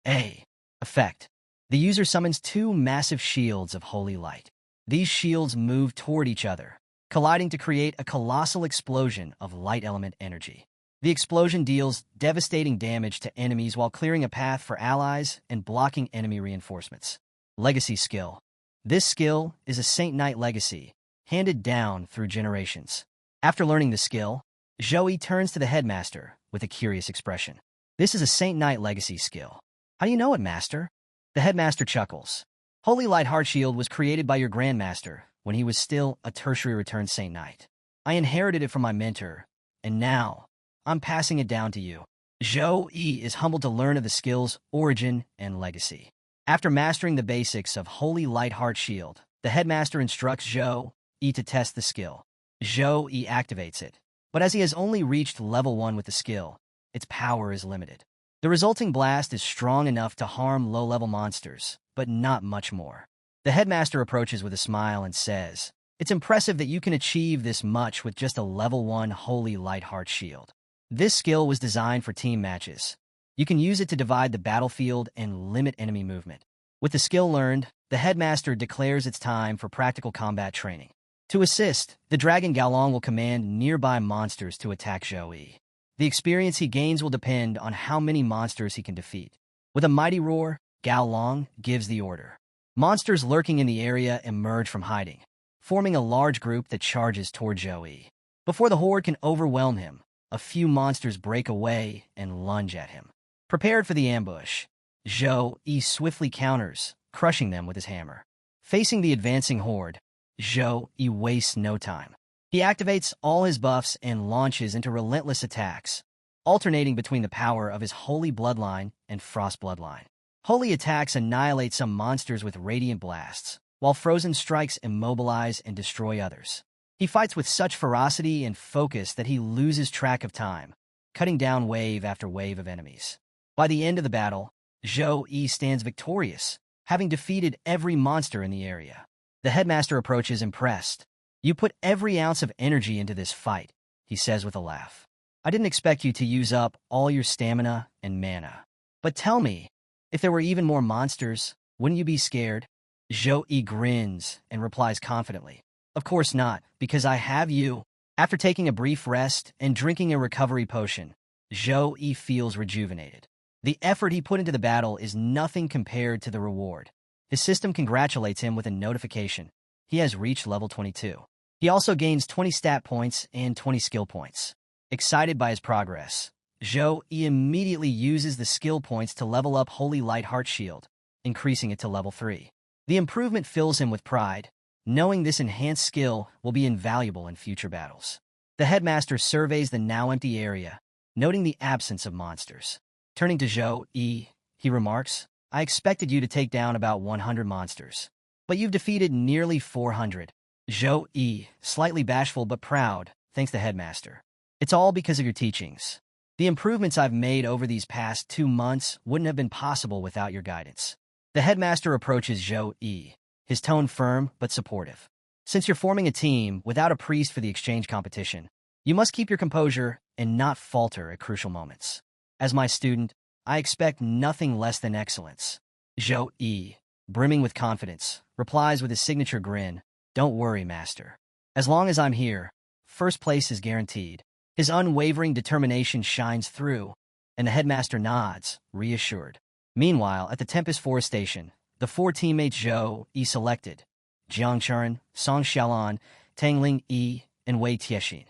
A. Effect. The user summons 2 massive shields of holy light. These shields move toward each other, colliding to create a colossal explosion of light element energy. The explosion deals devastating damage to enemies while clearing a path for allies and blocking enemy reinforcements. Legacy skill. This skill is a Saint Knight legacy, handed down through generations. After learning the skill, Zhou Yi turns to the headmaster with a curious expression. "This is a Saint Knight legacy skill. How do you know it, master?" The headmaster chuckles. "Holy Light Heart Shield was created by your grandmaster when he was still a tertiary returned Saint Knight. I inherited it from my mentor, and now I'm passing it down to you." Zhou Yi is humbled to learn of the skill's origin and legacy. After mastering the basics of Holy Light Heart Shield, the headmaster instructs Zhou Yi to test the skill. Zhou Yi activates it, but as he has only reached level 1 with the skill, its power is limited. The resulting blast is strong enough to harm low-level monsters, but not much more. The headmaster approaches with a smile and says, "It's impressive that you can achieve this much with just a level 1 Holy Light Heart Shield. This skill was designed for team matches. You can use it to divide the battlefield and limit enemy movement." With the skill learned, the headmaster declares it's time for practical combat training. To assist, the dragon Gaolong will command nearby monsters to attack Zhou Yi. The experience he gains will depend on how many monsters he can defeat. With a mighty roar, Gaolong gives the order. Monsters lurking in the area emerge from hiding, forming a large group that charges toward Zhou Yi. Before the horde can overwhelm him, a few monsters break away and lunge at him. Prepared for the ambush, Zhou Yi swiftly counters, crushing them with his hammer. Facing the advancing horde, Zhou Yi wastes no time. He activates all his buffs and launches into relentless attacks, alternating between the power of his Holy Bloodline and Frost Bloodline. Holy attacks annihilate some monsters with radiant blasts, while frozen strikes immobilize and destroy others. He fights with such ferocity and focus that he loses track of time, cutting down wave after wave of enemies. By the end of the battle, Zhou Yi stands victorious, having defeated every monster in the area. The headmaster approaches impressed. "You put every ounce of energy into this fight," he says with a laugh. "I didn't expect you to use up all your stamina and mana. But tell me, if there were even more monsters, wouldn't you be scared?" Zhou Yi grins and replies confidently, "Of course not, because I have you." After taking a brief rest and drinking a recovery potion, Zhou Yi feels rejuvenated. The effort he put into the battle is nothing compared to the reward. His system congratulates him with a notification. He has reached level 22. He also gains 20 stat points and 20 skill points. Excited by his progress, Zhou Yi immediately uses the skill points to level up Holy Light Heart Shield, increasing it to level 3. The improvement fills him with pride, knowing this enhanced skill will be invaluable in future battles. The headmaster surveys the now empty area, noting the absence of monsters. Turning to Zhou Yi, he remarks, "I expected you to take down about 100 monsters, but you've defeated nearly 400. Zhou Yi, slightly bashful but proud, thanks the headmaster. "It's all because of your teachings. The improvements I've made over these past 2 months wouldn't have been possible without your guidance." The headmaster approaches Zhou Yi, his tone firm but supportive. "Since you're forming a team without a priest for the exchange competition, you must keep your composure and not falter at crucial moments. As my student, I expect nothing less than excellence." Zhou Yi, brimming with confidence, replies with his signature grin, "Don't worry, master. As long as I'm here, first place is guaranteed." His unwavering determination shines through, and the headmaster nods, reassured. Meanwhile, at the Tempest Forest Station, the 4 teammates Zhou Yi selected, Jiang Chuan, Song Xiaolan, Tangling Yi, and Wei Tiexin,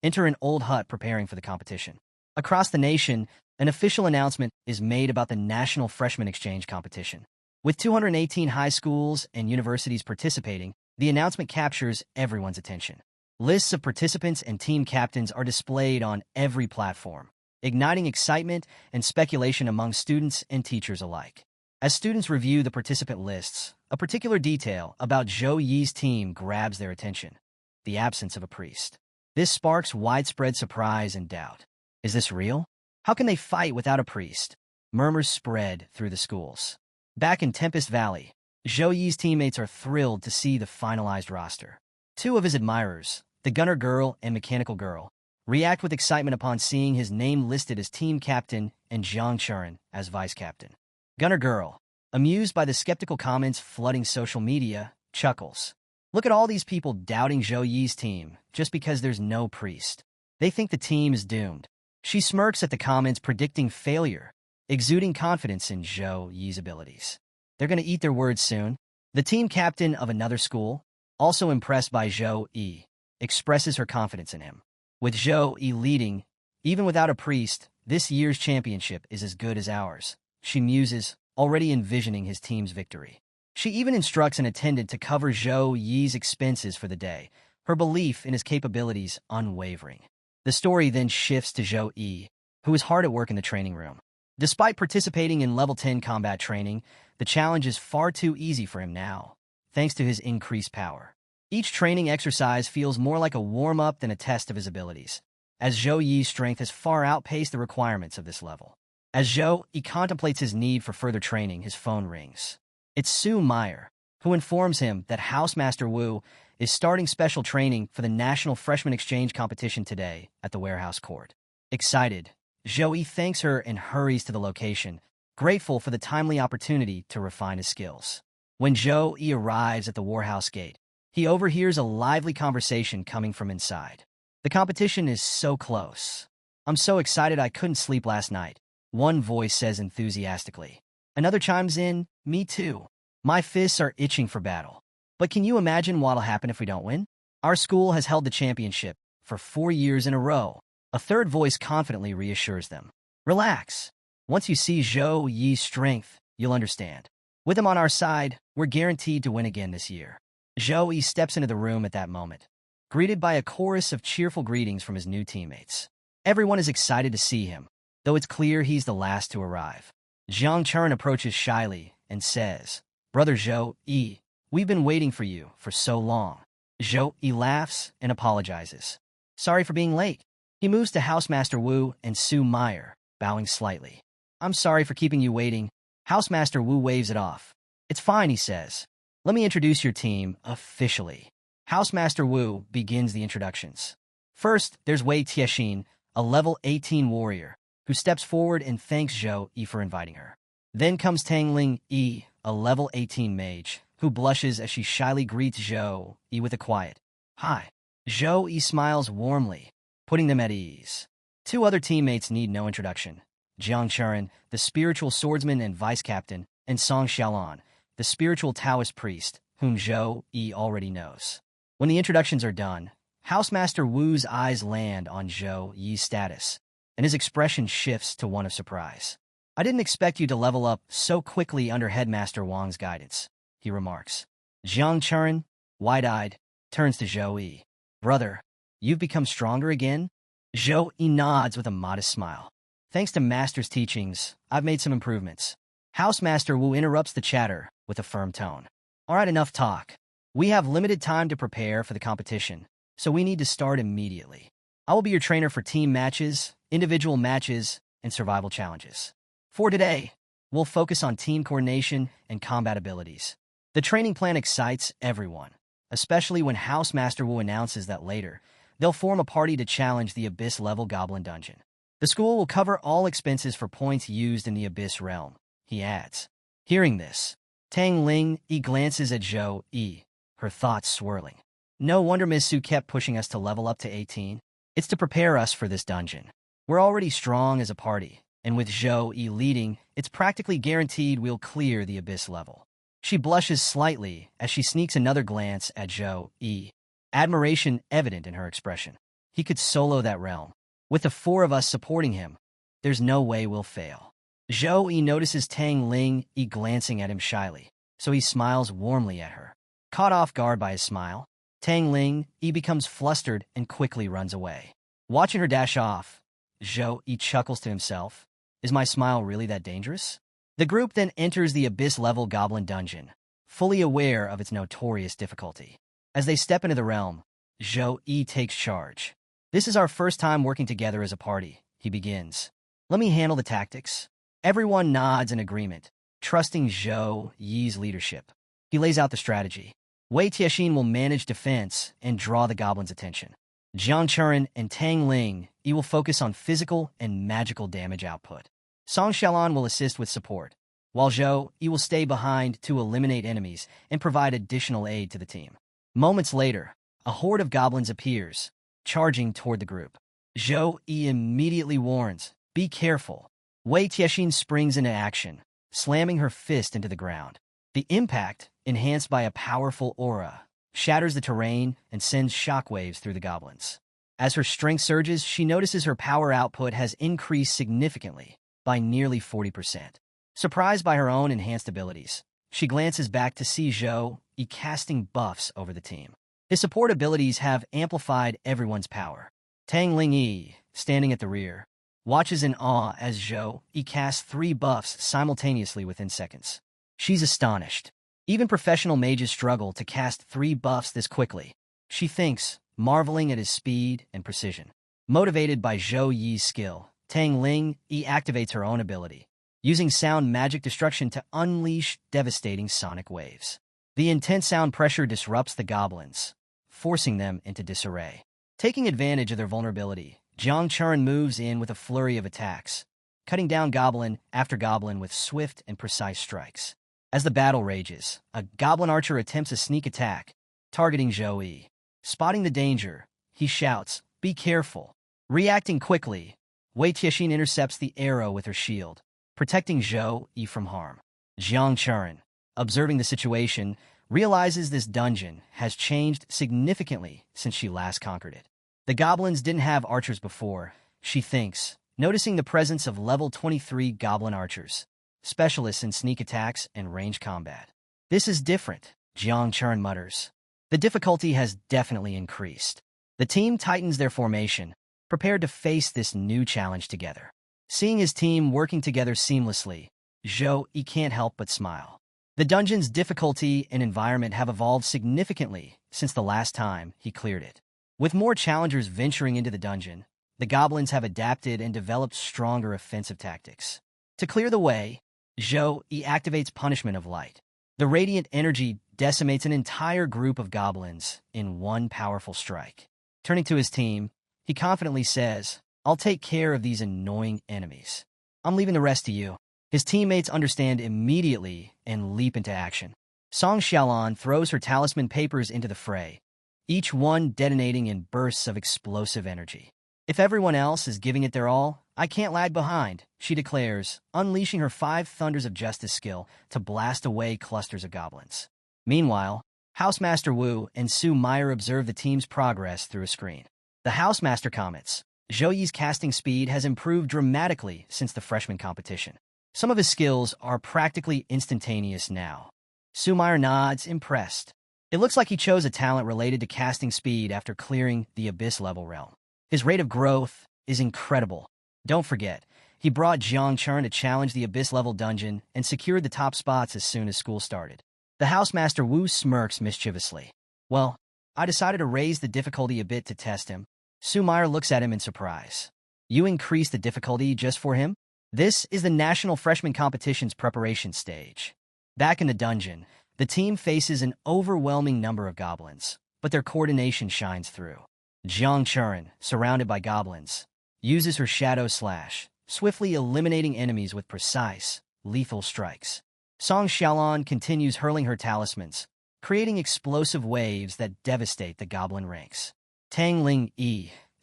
enter an old hut preparing for the competition. Across the nation, an official announcement is made about the National Freshman Exchange Competition. With 218 high schools and universities participating, the announcement captures everyone's attention. Lists of participants and team captains are displayed on every platform, igniting excitement and speculation among students and teachers alike. As students review the participant lists, a particular detail about Zhou Yi's team grabs their attention: the absence of a priest. This sparks widespread surprise and doubt. Is this real? How can they fight without a priest? Murmurs spread through the schools. Back in Tempest Valley, Zhou Yi's teammates are thrilled to see the finalized roster. 2 of his admirers, the Gunner Girl and Mechanical Girl, react with excitement upon seeing his name listed as team captain and Jiang Chuan as vice captain. Gunner Girl, amused by the skeptical comments flooding social media, chuckles. "Look at all these people doubting Zhou Yi's team just because there's no priest. They think the team is doomed." She smirks at the comments predicting failure, exuding confidence in Zhou Yi's abilities. They're going to eat their words soon. The team captain of another school, also impressed by Zhou Yi, expresses her confidence in him. With Zhou Yi leading, even without a priest, this year's championship is as good as ours, she muses, already envisioning his team's victory. She even instructs an attendant to cover Zhou Yi's expenses for the day, her belief in his capabilities unwavering. The story then shifts to Zhou Yi, who is hard at work in the training room. Despite participating in level 10 combat training, the challenge is far too easy for him now, thanks to his increased power. Each training exercise feels more like a warm-up than a test of his abilities. as Zhou Yi's strength has far outpaced the requirements of this level. As Zhou Yi contemplates his need for further training, his phone rings. It's Sue Meyer, who informs him that Housemaster Wu is starting special training for the National Freshman Exchange Competition today at the warehouse court. Excited, Zhou Yi thanks her and hurries to the location, grateful for the timely opportunity to refine his skills. When Zhou Yi arrives at the warehouse gate, he overhears a lively conversation coming from inside. The competition is so close. I'm so excited I couldn't sleep last night, one voice says enthusiastically. Another chimes in, me too. My fists are itching for battle. But can you imagine what'll happen if we don't win? Our school has held the championship for 4 years in a row. A third voice confidently reassures them. Relax. Once you see Zhou Yi's strength, you'll understand. With him on our side, we're guaranteed to win again this year. Zhou Yi steps into the room at that moment, greeted by a chorus of cheerful greetings from his new teammates. Everyone is excited to see him, though it's clear he's the last to arrive. Jiang Chun approaches shyly and says, "Brother Zhou Yi, we've been waiting for you for so long." Zhou Yi laughs and apologizes. "Sorry for being late." He moves to Housemaster Wu and Sue Meyer, bowing slightly. "I'm sorry for keeping you waiting." Housemaster Wu waves it off. "It's fine," he says. "Let me introduce your team officially." Housemaster Wu begins the introductions. First, there's Wei Tiexin, a level 18 warrior, who steps forward and thanks Zhou Yi for inviting her. Then comes Tangling Yi, a level 18 mage, who blushes as she shyly greets Zhou Yi with a quiet, "Hi." Zhou Yi smiles warmly, putting them at ease. Two other teammates need no introduction. Jiang Chun, the spiritual swordsman and vice-captain, and Song Xiaolan, the spiritual Taoist priest, whom Zhou Yi already knows. When the introductions are done, Housemaster Wu's eyes land on Zhou Yi's status, and his expression shifts to one of surprise. "I didn't expect you to level up so quickly under Headmaster Wang's guidance," he remarks. Jiang Chun, wide-eyed, turns to Zhou Yi. "Brother, you've become stronger again?" Zhou Yi nods with a modest smile. "Thanks to Master's teachings, I've made some improvements." Housemaster Wu interrupts the chatter with a firm tone. "All right, enough talk. We have limited time to prepare for the competition, so we need to start immediately. I will be your trainer for team matches, individual matches, and survival challenges. For today, we'll focus on team coordination and combat abilities." The training plan excites everyone, especially when Housemaster Wu announces that later, they'll form a party to challenge the Abyss-level Goblin Dungeon. The school will cover all expenses for points used in the Abyss realm, he adds. Hearing this, Tang Ling Yi glances at Zhou Yi, her thoughts swirling. "No wonder Ms. Su kept pushing us to level up to 18. It's to prepare us for this dungeon. We're already strong as a party, and with Zhou Yi leading, it's practically guaranteed we'll clear the Abyss level." She blushes slightly as she sneaks another glance at Zhou Yi, admiration evident in her expression. He could solo that realm. With the 4 of us supporting him, there's no way we'll fail. Zhou Yi notices Tang Ling Yi glancing at him shyly, so he smiles warmly at her. Caught off guard by his smile, Tang Ling Yi becomes flustered and quickly runs away. Watching her dash off, Zhou Yi chuckles to himself. Is my smile really that dangerous? The group then enters the Abyss-level Goblin Dungeon, fully aware of its notorious difficulty. As they step into the realm, Zhou Yi takes charge. "This is our first time working together as a party," he begins. "Let me handle the tactics." Everyone nods in agreement, trusting Zhou Yi's leadership. He lays out the strategy. Wei Tiexin will manage defense and draw the goblins' attention. Jiang Chun and Tang Ling Yi will focus on physical and magical damage output. Song Xiaolan will assist with support, while Zhou Yi will stay behind to eliminate enemies and provide additional aid to the team. Moments later, a horde of goblins appears, charging toward the group. Zhou Yi immediately warns, "Be careful." Wei Tiexin springs into action, slamming her fist into the ground. The impact, enhanced by a powerful aura, shatters the terrain and sends shockwaves through the goblins. As her strength surges, she notices her power output has increased significantly, by nearly 40%. Surprised by her own enhanced abilities, she glances back to see Zhou Yi casting buffs over the team. His support abilities have amplified everyone's power. Tang Ling Yi, standing at the rear, watches in awe as Zhou Yi casts 3 buffs simultaneously within seconds. She's astonished. Even professional mages struggle to cast 3 buffs this quickly. She thinks, marveling at his speed and precision. Motivated by Zhou Yi's skill, Tang Ling activates her own ability, using sound magic destruction to unleash devastating sonic waves. The intense sound pressure disrupts the goblins, forcing them into disarray. Taking advantage of their vulnerability, Jiang Churen moves in with a flurry of attacks, cutting down goblin after goblin with swift and precise strikes. As the battle rages, a goblin archer attempts a sneak attack, targeting Zhou Yi. Spotting the danger, he shouts, "Be careful." Reacting quickly, Wei Tiexin intercepts the arrow with her shield, protecting Zhou Yi from harm. Jiang Churen, observing the situation, realizes this dungeon has changed significantly since she last conquered it. The goblins didn't have archers before, she thinks, noticing the presence of level 23 goblin archers, specialists in sneak attacks and range combat. "This is different," Jiang Churen mutters. The difficulty has definitely increased. The team tightens their formation, prepared to face this new challenge together. Seeing his team working together seamlessly, Zhou Yi can't help but smile. The dungeon's difficulty and environment have evolved significantly since the last time he cleared it. With more challengers venturing into the dungeon, the goblins have adapted and developed stronger offensive tactics. To clear the way, Zhou Yi activates Punishment of Light. The radiant energy decimates an entire group of goblins in one powerful strike. Turning to his team, he confidently says, "I'll take care of these annoying enemies. I'm leaving the rest to you." His teammates understand immediately and leap into action. Song Xiaolan throws her talisman papers into the fray, each one detonating in bursts of explosive energy. "If everyone else is giving it their all, I can't lag behind," she declares, unleashing her 5 Thunders of Justice skill to blast away clusters of goblins. Meanwhile, Housemaster Wu and Su Meyer observe the team's progress through a screen. The Housemaster comments, "Zhou Yi's casting speed has improved dramatically since the freshman competition. Some of his skills are practically instantaneous now." Su Meyer nods, impressed. It looks like he chose a talent related to casting speed after clearing the Abyss-level realm. His rate of growth is incredible. Don't forget, he brought Jiang Churen to challenge the Abyss-level dungeon and secured the top spots as soon as school started. The Housemaster Wu smirks mischievously. "Well, I decided to raise the difficulty a bit to test him." Su Meyer looks at him in surprise. "You increased the difficulty just for him?" This is the National Freshman Competition's preparation stage. Back in the dungeon, the team faces an overwhelming number of goblins, but their coordination shines through. Jiang Churen, surrounded by goblins, uses her Shadow Slash, swiftly eliminating enemies with precise, lethal strikes. Song Xiaolan continues hurling her talismans, creating explosive waves that devastate the goblin ranks. Tang Ling,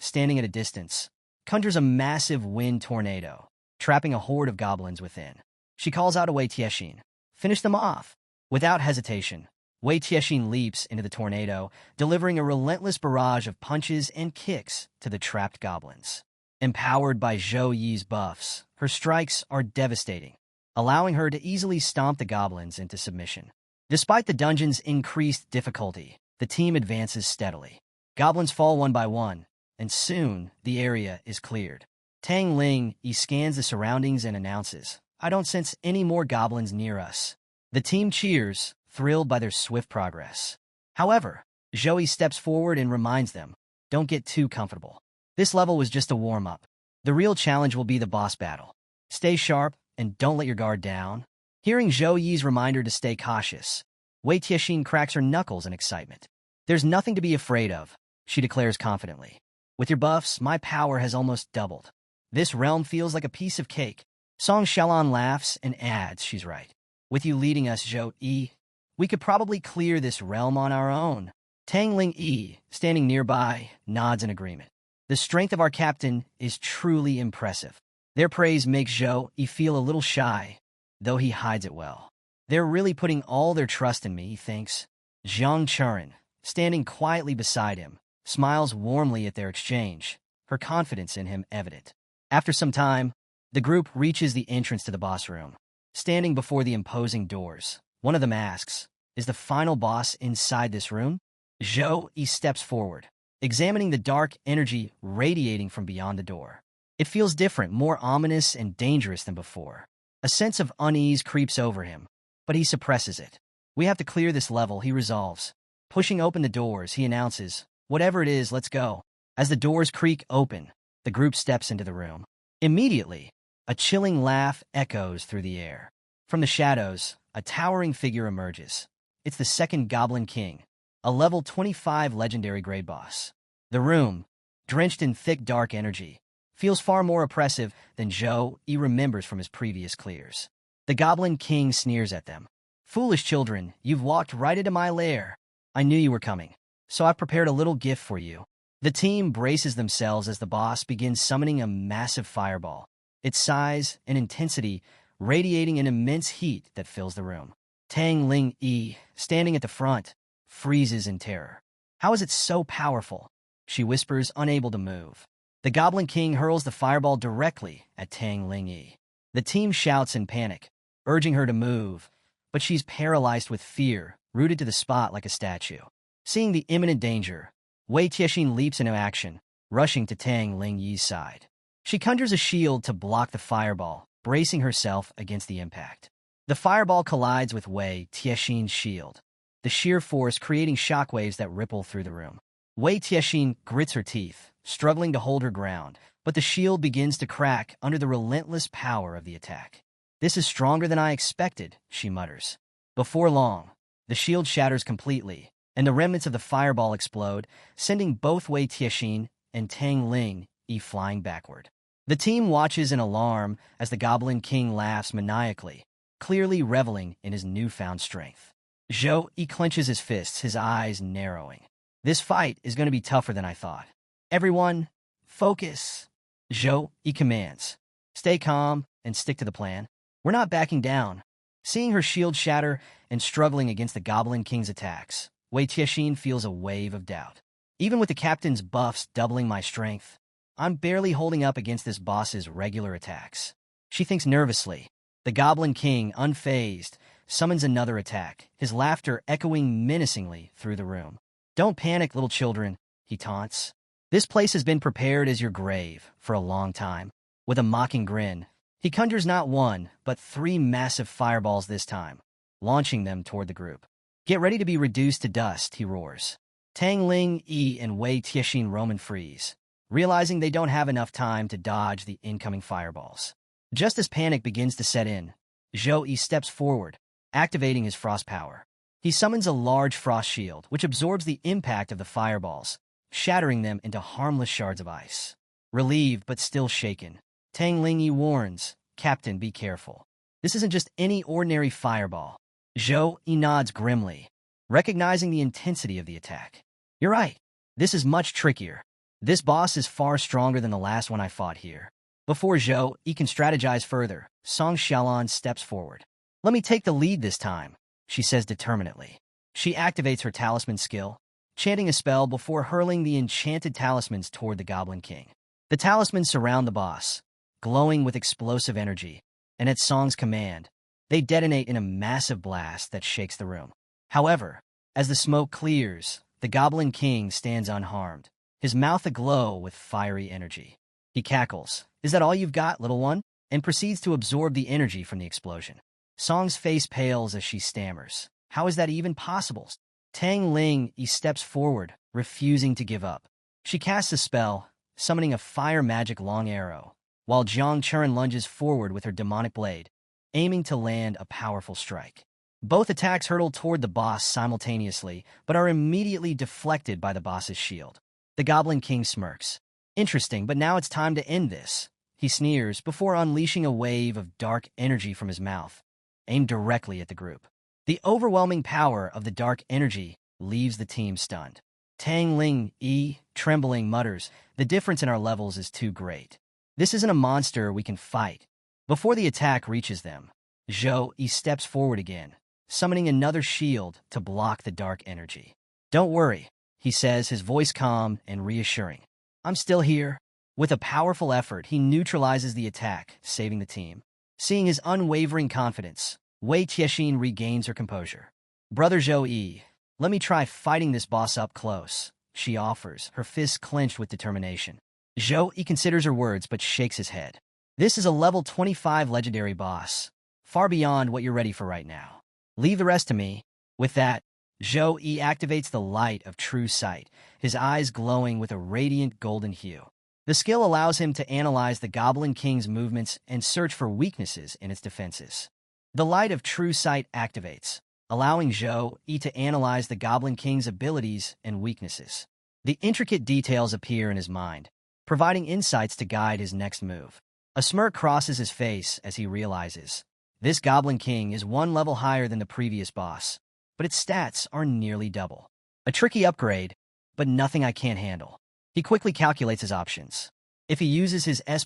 standing at a distance, conjures a massive wind tornado, trapping a horde of goblins within. She calls out to Wei Tiexin, "Finish them off." Without hesitation, Wei Tiexin leaps into the tornado, delivering a relentless barrage of punches and kicks to the trapped goblins. Empowered by Zhou Yi's buffs, her strikes are devastating, allowing her to easily stomp the goblins into submission. Despite the dungeon's increased difficulty, the team advances steadily. Goblins fall one by one, and soon the area is cleared. Tang Ling scans the surroundings and announces, "I don't sense any more goblins near us." The team cheers, thrilled by their swift progress. However, Zhou Yi steps forward and reminds them, "Don't get too comfortable. This level was just a warm-up. The real challenge will be the boss battle. Stay sharp and don't let your guard down." Hearing Zhou Yi's reminder to stay cautious, Wei Tiexin cracks her knuckles in excitement. "There's nothing to be afraid of," she declares confidently. "With your buffs, my power has almost doubled. This realm feels like a piece of cake." Song Xiaolan laughs and adds she's right. "With you leading us, Zhou Yi, we could probably clear this realm on our own." Tang Ling, standing nearby, nods in agreement. "The strength of our captain is truly impressive." Their praise makes Zhou Yi feel a little shy, though he hides it well. "They're really putting all their trust in me," he thinks. Jiang Churen, standing quietly beside him, smiles warmly at their exchange, her confidence in him evident. After some time, the group reaches the entrance to the boss room. Standing before the imposing doors, one of them asks, "Is the final boss inside this room?" Zhou Yi steps forward, examining the dark energy radiating from beyond the door. It feels different, more ominous and dangerous than before. A sense of unease creeps over him, but he suppresses it. "We have to clear this level," he resolves. Pushing open the doors, he announces, "Whatever it is, let's go." As the doors creak open, the group steps into the room. Immediately, a chilling laugh echoes through the air. From the shadows, a towering figure emerges. It's the second Goblin King, a level 25 legendary grade boss. The room, drenched in thick dark energy, feels far more oppressive than Zhou Yi remembers from his previous clears. The Goblin King sneers at them. "Foolish children, you've walked right into my lair. I knew you were coming, so I've prepared a little gift for you." The team braces themselves as the boss begins summoning a massive fireball, its size and intensity radiating an immense heat that fills the room. Tang Ling Yi, standing at the front, freezes in terror. "How is it so powerful?" she whispers, unable to move. The Goblin King hurls the fireball directly at Tang Ling Yi. The team shouts in panic, urging her to move, but she's paralyzed with fear, rooted to the spot like a statue. Seeing the imminent danger, Wei Tiexin leaps into action, rushing to Tang Ling Yi's side. She conjures a shield to block the fireball, bracing herself against the impact. The fireball collides with Wei Tiexin's shield, the sheer force creating shockwaves that ripple through the room. Wei Tiexin grits her teeth, struggling to hold her ground, but the shield begins to crack under the relentless power of the attack. "This is stronger than I expected," she mutters. Before long, the shield shatters completely, and the remnants of the fireball explode, sending both Wei Tiexin and Tang Ling Yi flying backward. The team watches in alarm as the Goblin King laughs maniacally, clearly reveling in his newfound strength. Zhou Yi clenches his fists, his eyes narrowing. "This fight is going to be tougher than I thought. Everyone, focus." Zhou Yi commands. "Stay calm and stick to the plan. We're not backing down." Seeing her shield shatter and struggling against the Goblin King's attacks, Wei Tiexin feels a wave of doubt. "Even with the captain's buffs doubling my strength, I'm barely holding up against this boss's regular attacks." She thinks nervously. The Goblin King, unfazed, summons another attack, his laughter echoing menacingly through the room. "Don't panic, little children," he taunts. "This place has been prepared as your grave for a long time." With a mocking grin, he conjures not one, but 3 massive fireballs this time, launching them toward the group. "Get ready to be reduced to dust," he roars. Tang Ling Yi and Wei Tiexin Roman freeze, realizing they don't have enough time to dodge the incoming fireballs. Just as panic begins to set in, Zhou Yi steps forward, activating his frost power. He summons a large frost shield, which absorbs the impact of the fireballs, shattering them into harmless shards of ice. Relieved but still shaken, Tang Ling Yi warns, "Captain, be careful. This isn't just any ordinary fireball." Zhou Yi nods grimly, recognizing the intensity of the attack. "You're right. This is much trickier. This boss is far stronger than the last one I fought here." Before Zhou Yi can strategize further, Song Xiaolan steps forward. "Let me take the lead this time," she says determinedly. She activates her talisman skill, chanting a spell before hurling the enchanted talismans toward the Goblin King. The talismans surround the boss, glowing with explosive energy, and at Song's command, they detonate in a massive blast that shakes the room. However, as the smoke clears, the Goblin King stands unharmed, his mouth aglow with fiery energy. He cackles, "Is that all you've got, little one?" and proceeds to absorb the energy from the explosion. Song's face pales as she stammers. "How is that even possible?" Tang Ling Yi steps forward, refusing to give up. She casts a spell, summoning a fire magic long arrow, while Jiang Churen lunges forward with her demonic blade, aiming to land a powerful strike. Both attacks hurtle toward the boss simultaneously, but are immediately deflected by the boss's shield. The Goblin King smirks. "Interesting, but now it's time to end this." He sneers before unleashing a wave of dark energy from his mouth, aimed directly at the group. The overwhelming power of the dark energy leaves the team stunned. Tang Ling Yi, trembling, mutters, "The difference in our levels is too great. This isn't a monster we can fight." Before the attack reaches them, Zhou Yi steps forward again, summoning another shield to block the dark energy. "Don't worry," he says, his voice calm and reassuring. "I'm still here." With a powerful effort, he neutralizes the attack, saving the team. Seeing his unwavering confidence, Wei Tiexin regains her composure. "Brother Zhou Yi, let me try fighting this boss up close," she offers, her fists clenched with determination. Zhou Yi considers her words but shakes his head. "This is a level 25 legendary boss, far beyond what you're ready for right now. Leave the rest to me." With that, Zhou Yi activates the light of true sight, his eyes glowing with a radiant golden hue. The skill allows him to analyze the Goblin King's movements and search for weaknesses in its defenses. The light of true sight activates, allowing Zhou Yi to analyze the Goblin King's abilities and weaknesses. The intricate details appear in his mind, providing insights to guide his next move. A smirk crosses his face as he realizes, this Goblin King is one level higher than the previous boss, but its stats are nearly double. A tricky upgrade, but nothing I can't handle. He quickly calculates his options. If he uses his S+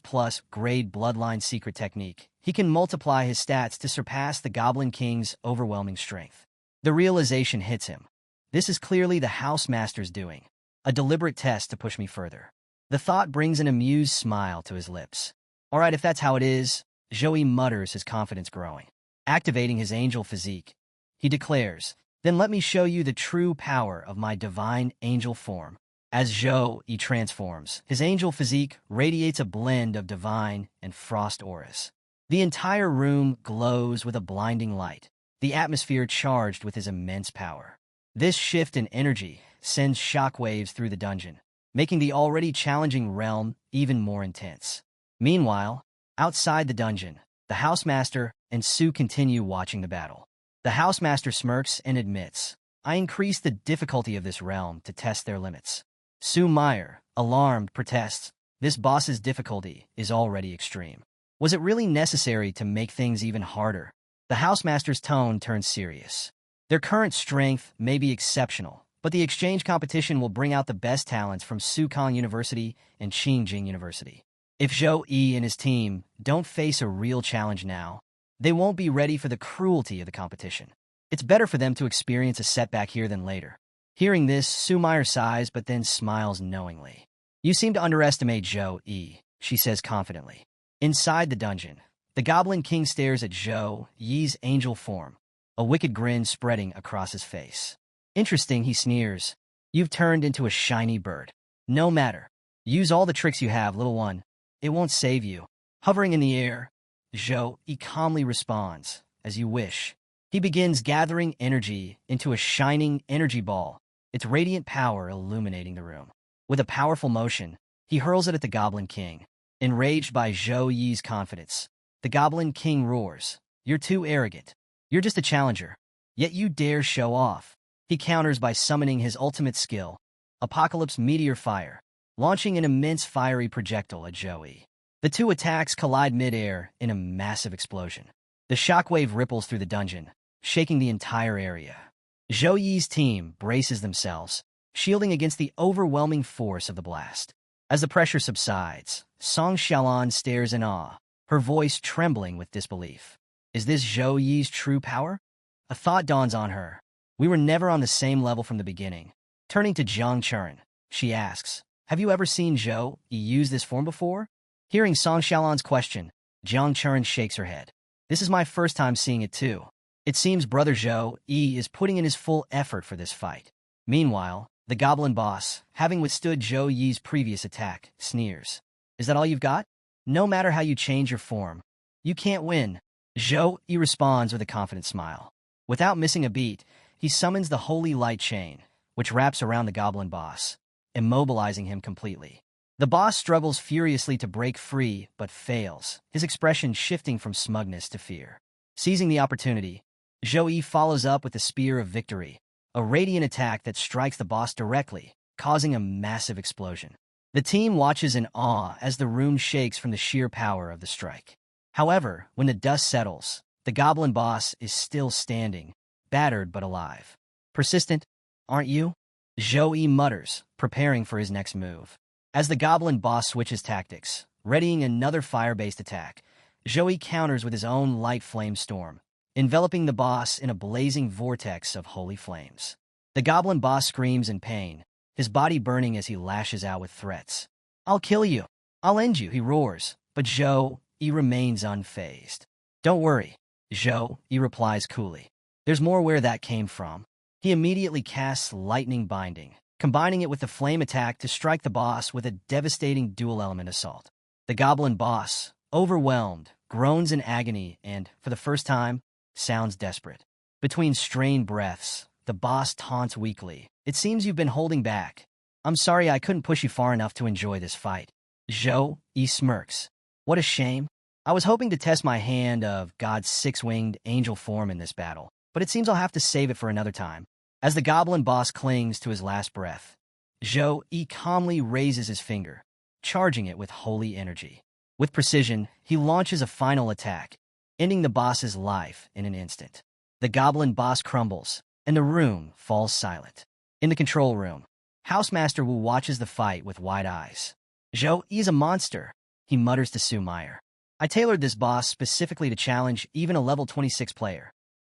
grade Bloodline secret technique, he can multiply his stats to surpass the Goblin King's overwhelming strength. The realization hits him. This is clearly the House Master's doing, a deliberate test to push me further. The thought brings an amused smile to his lips. All right, if that's how it is, Zhou Yi mutters, his confidence growing. Activating his angel physique, he declares, then let me show you the true power of my divine angel form. As Zhou Yi transforms, his angel physique radiates a blend of divine and frost auras. The entire room glows with a blinding light, the atmosphere charged with his immense power. This shift in energy sends shockwaves through the dungeon, making the already challenging realm even more intense. Meanwhile, outside the dungeon, the Housemaster and Su continue watching the battle. The Housemaster smirks and admits, I increased the difficulty of this realm to test their limits. Su Meyer, alarmed, protests, this boss's difficulty is already extreme. Was it really necessary to make things even harder? The Housemaster's tone turns serious. Their current strength may be exceptional, but the exchange competition will bring out the best talents from Sukong University and Qingjing University. If Zhou Yi and his team don't face a real challenge now, they won't be ready for the cruelty of the competition. It's better for them to experience a setback here than later. Hearing this, Su Meyer sighs but then smiles knowingly. You seem to underestimate Zhou Yi, she says confidently. Inside the dungeon, the Goblin King stares at Zhou Yi's angel form, a wicked grin spreading across his face. Interesting, he sneers. You've turned into a shiny bird. No matter. Use all the tricks you have, little one. It won't save you. Hovering in the air, Zhou Yi calmly responds, as you wish. He begins gathering energy into a shining energy ball, its radiant power illuminating the room. With a powerful motion, he hurls it at the Goblin King. Enraged by Zhou Yi's confidence, the Goblin King roars, You're too arrogant. You're just a challenger. Yet you dare show off. He counters by summoning his ultimate skill, Apocalypse Meteor Fire, launching an immense fiery projectile at Zhou Yi. The two attacks collide mid-air in a massive explosion. The shockwave ripples through the dungeon, shaking the entire area. Zhou Yi's team braces themselves, shielding against the overwhelming force of the blast. As the pressure subsides, Song Xiaolan stares in awe, her voice trembling with disbelief. Is this Zhou Yi's true power? A thought dawns on her. We were never on the same level from the beginning. Turning to Jiang Churen, she asks, Have you ever seen Zhou Yi use this form before? Hearing Song Xiaolan's question, Jiang Churen shakes her head. This is my first time seeing it too. It seems Brother Zhou Yi is putting in his full effort for this fight. Meanwhile, the Goblin boss, having withstood Zhou Yi's previous attack, sneers. Is that all you've got? No matter how you change your form, you can't win. Zhou Yi responds with a confident smile. Without missing a beat, he summons the Holy Light Chain, which wraps around the Goblin boss, immobilizing him completely. The boss struggles furiously to break free, but fails, his expression shifting from smugness to fear. Seizing the opportunity, Zhou Yi follows up with the Spear of Victory, a radiant attack that strikes the boss directly, causing a massive explosion. The team watches in awe as the room shakes from the sheer power of the strike. However, when the dust settles, the Goblin boss is still standing, battered but alive. Persistent, aren't you? Zhou Yi mutters, preparing for his next move. As the Goblin boss switches tactics, readying another fire-based attack, Zhou Yi counters with his own light flame storm, enveloping the boss in a blazing vortex of holy flames. The Goblin boss screams in pain, his body burning as he lashes out with threats. I'll kill you. I'll end you, he roars, but Zhou Yi remains unfazed. Don't worry, Zhou Yi replies coolly. There's more where that came from. He immediately casts Lightning Binding, combining it with the flame attack to strike the boss with a devastating dual-element assault. The Goblin boss, overwhelmed, groans in agony and, for the first time, sounds desperate. Between strained breaths, the boss taunts weakly. It seems you've been holding back. I'm sorry I couldn't push you far enough to enjoy this fight. Zhou-Yi smirks. What a shame. I was hoping to test my hand of God's six-winged angel form in this battle, but it seems I'll have to save it for another time. As the goblin boss clings to his last breath, Zhou-Yi calmly raises his finger, charging it with holy energy. With precision, he launches a final attack, ending the boss's life in an instant. The goblin boss crumbles, and the room falls silent. In the control room, Housemaster Wu watches the fight with wide eyes. Zhou-Yi's a monster, he mutters to Su Meyer. I tailored this boss specifically to challenge even a level 26 player.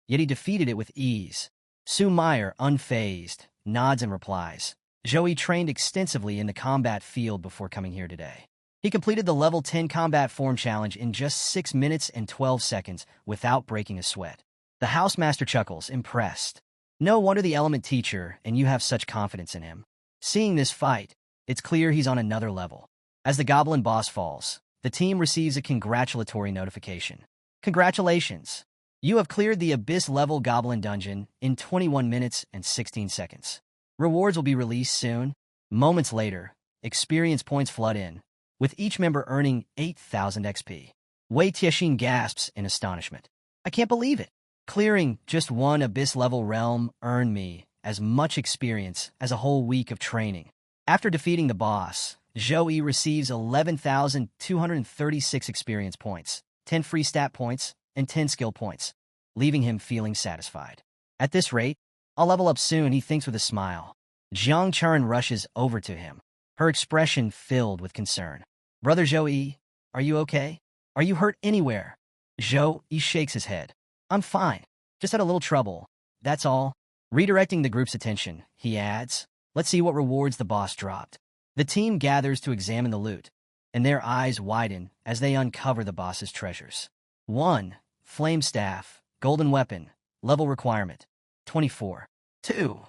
Yet he defeated it with ease. Su Meyer, unfazed, nods and replies. Zhou-Yi trained extensively in the combat field before coming here today. He completed the level 10 combat form challenge in just 6 minutes and 12 seconds without breaking a sweat. The Housemaster chuckles, impressed. No wonder the element teacher and you have such confidence in him. Seeing this fight, it's clear he's on another level. As the goblin boss falls, the team receives a congratulatory notification. Congratulations! You have cleared the Abyss-level Goblin Dungeon in 21 minutes and 16 seconds. Rewards will be released soon. Moments later, experience points flood in, with each member earning 8,000 XP. Wei Tiexin gasps in astonishment. I can't believe it. Clearing just one Abyss-level realm earned me as much experience as a whole week of training. After defeating the boss, Zhou-Yi receives 11,236 experience points, 10 free stat points, and 10 skill points, leaving him feeling satisfied. At this rate, I'll level up soon, he thinks with a smile. Jiang Chuan rushes over to him, her expression filled with concern. Brother Zhou-Yi, are you okay? Are you hurt anywhere? Zhou-Yi shakes his head. I'm fine. Just had a little trouble. That's all. Redirecting the group's attention, he adds, let's see what rewards the boss dropped. The team gathers to examine the loot, and their eyes widen as they uncover the boss's treasures. 1. Flame Staff, Golden Weapon, Level Requirement, 24. 2.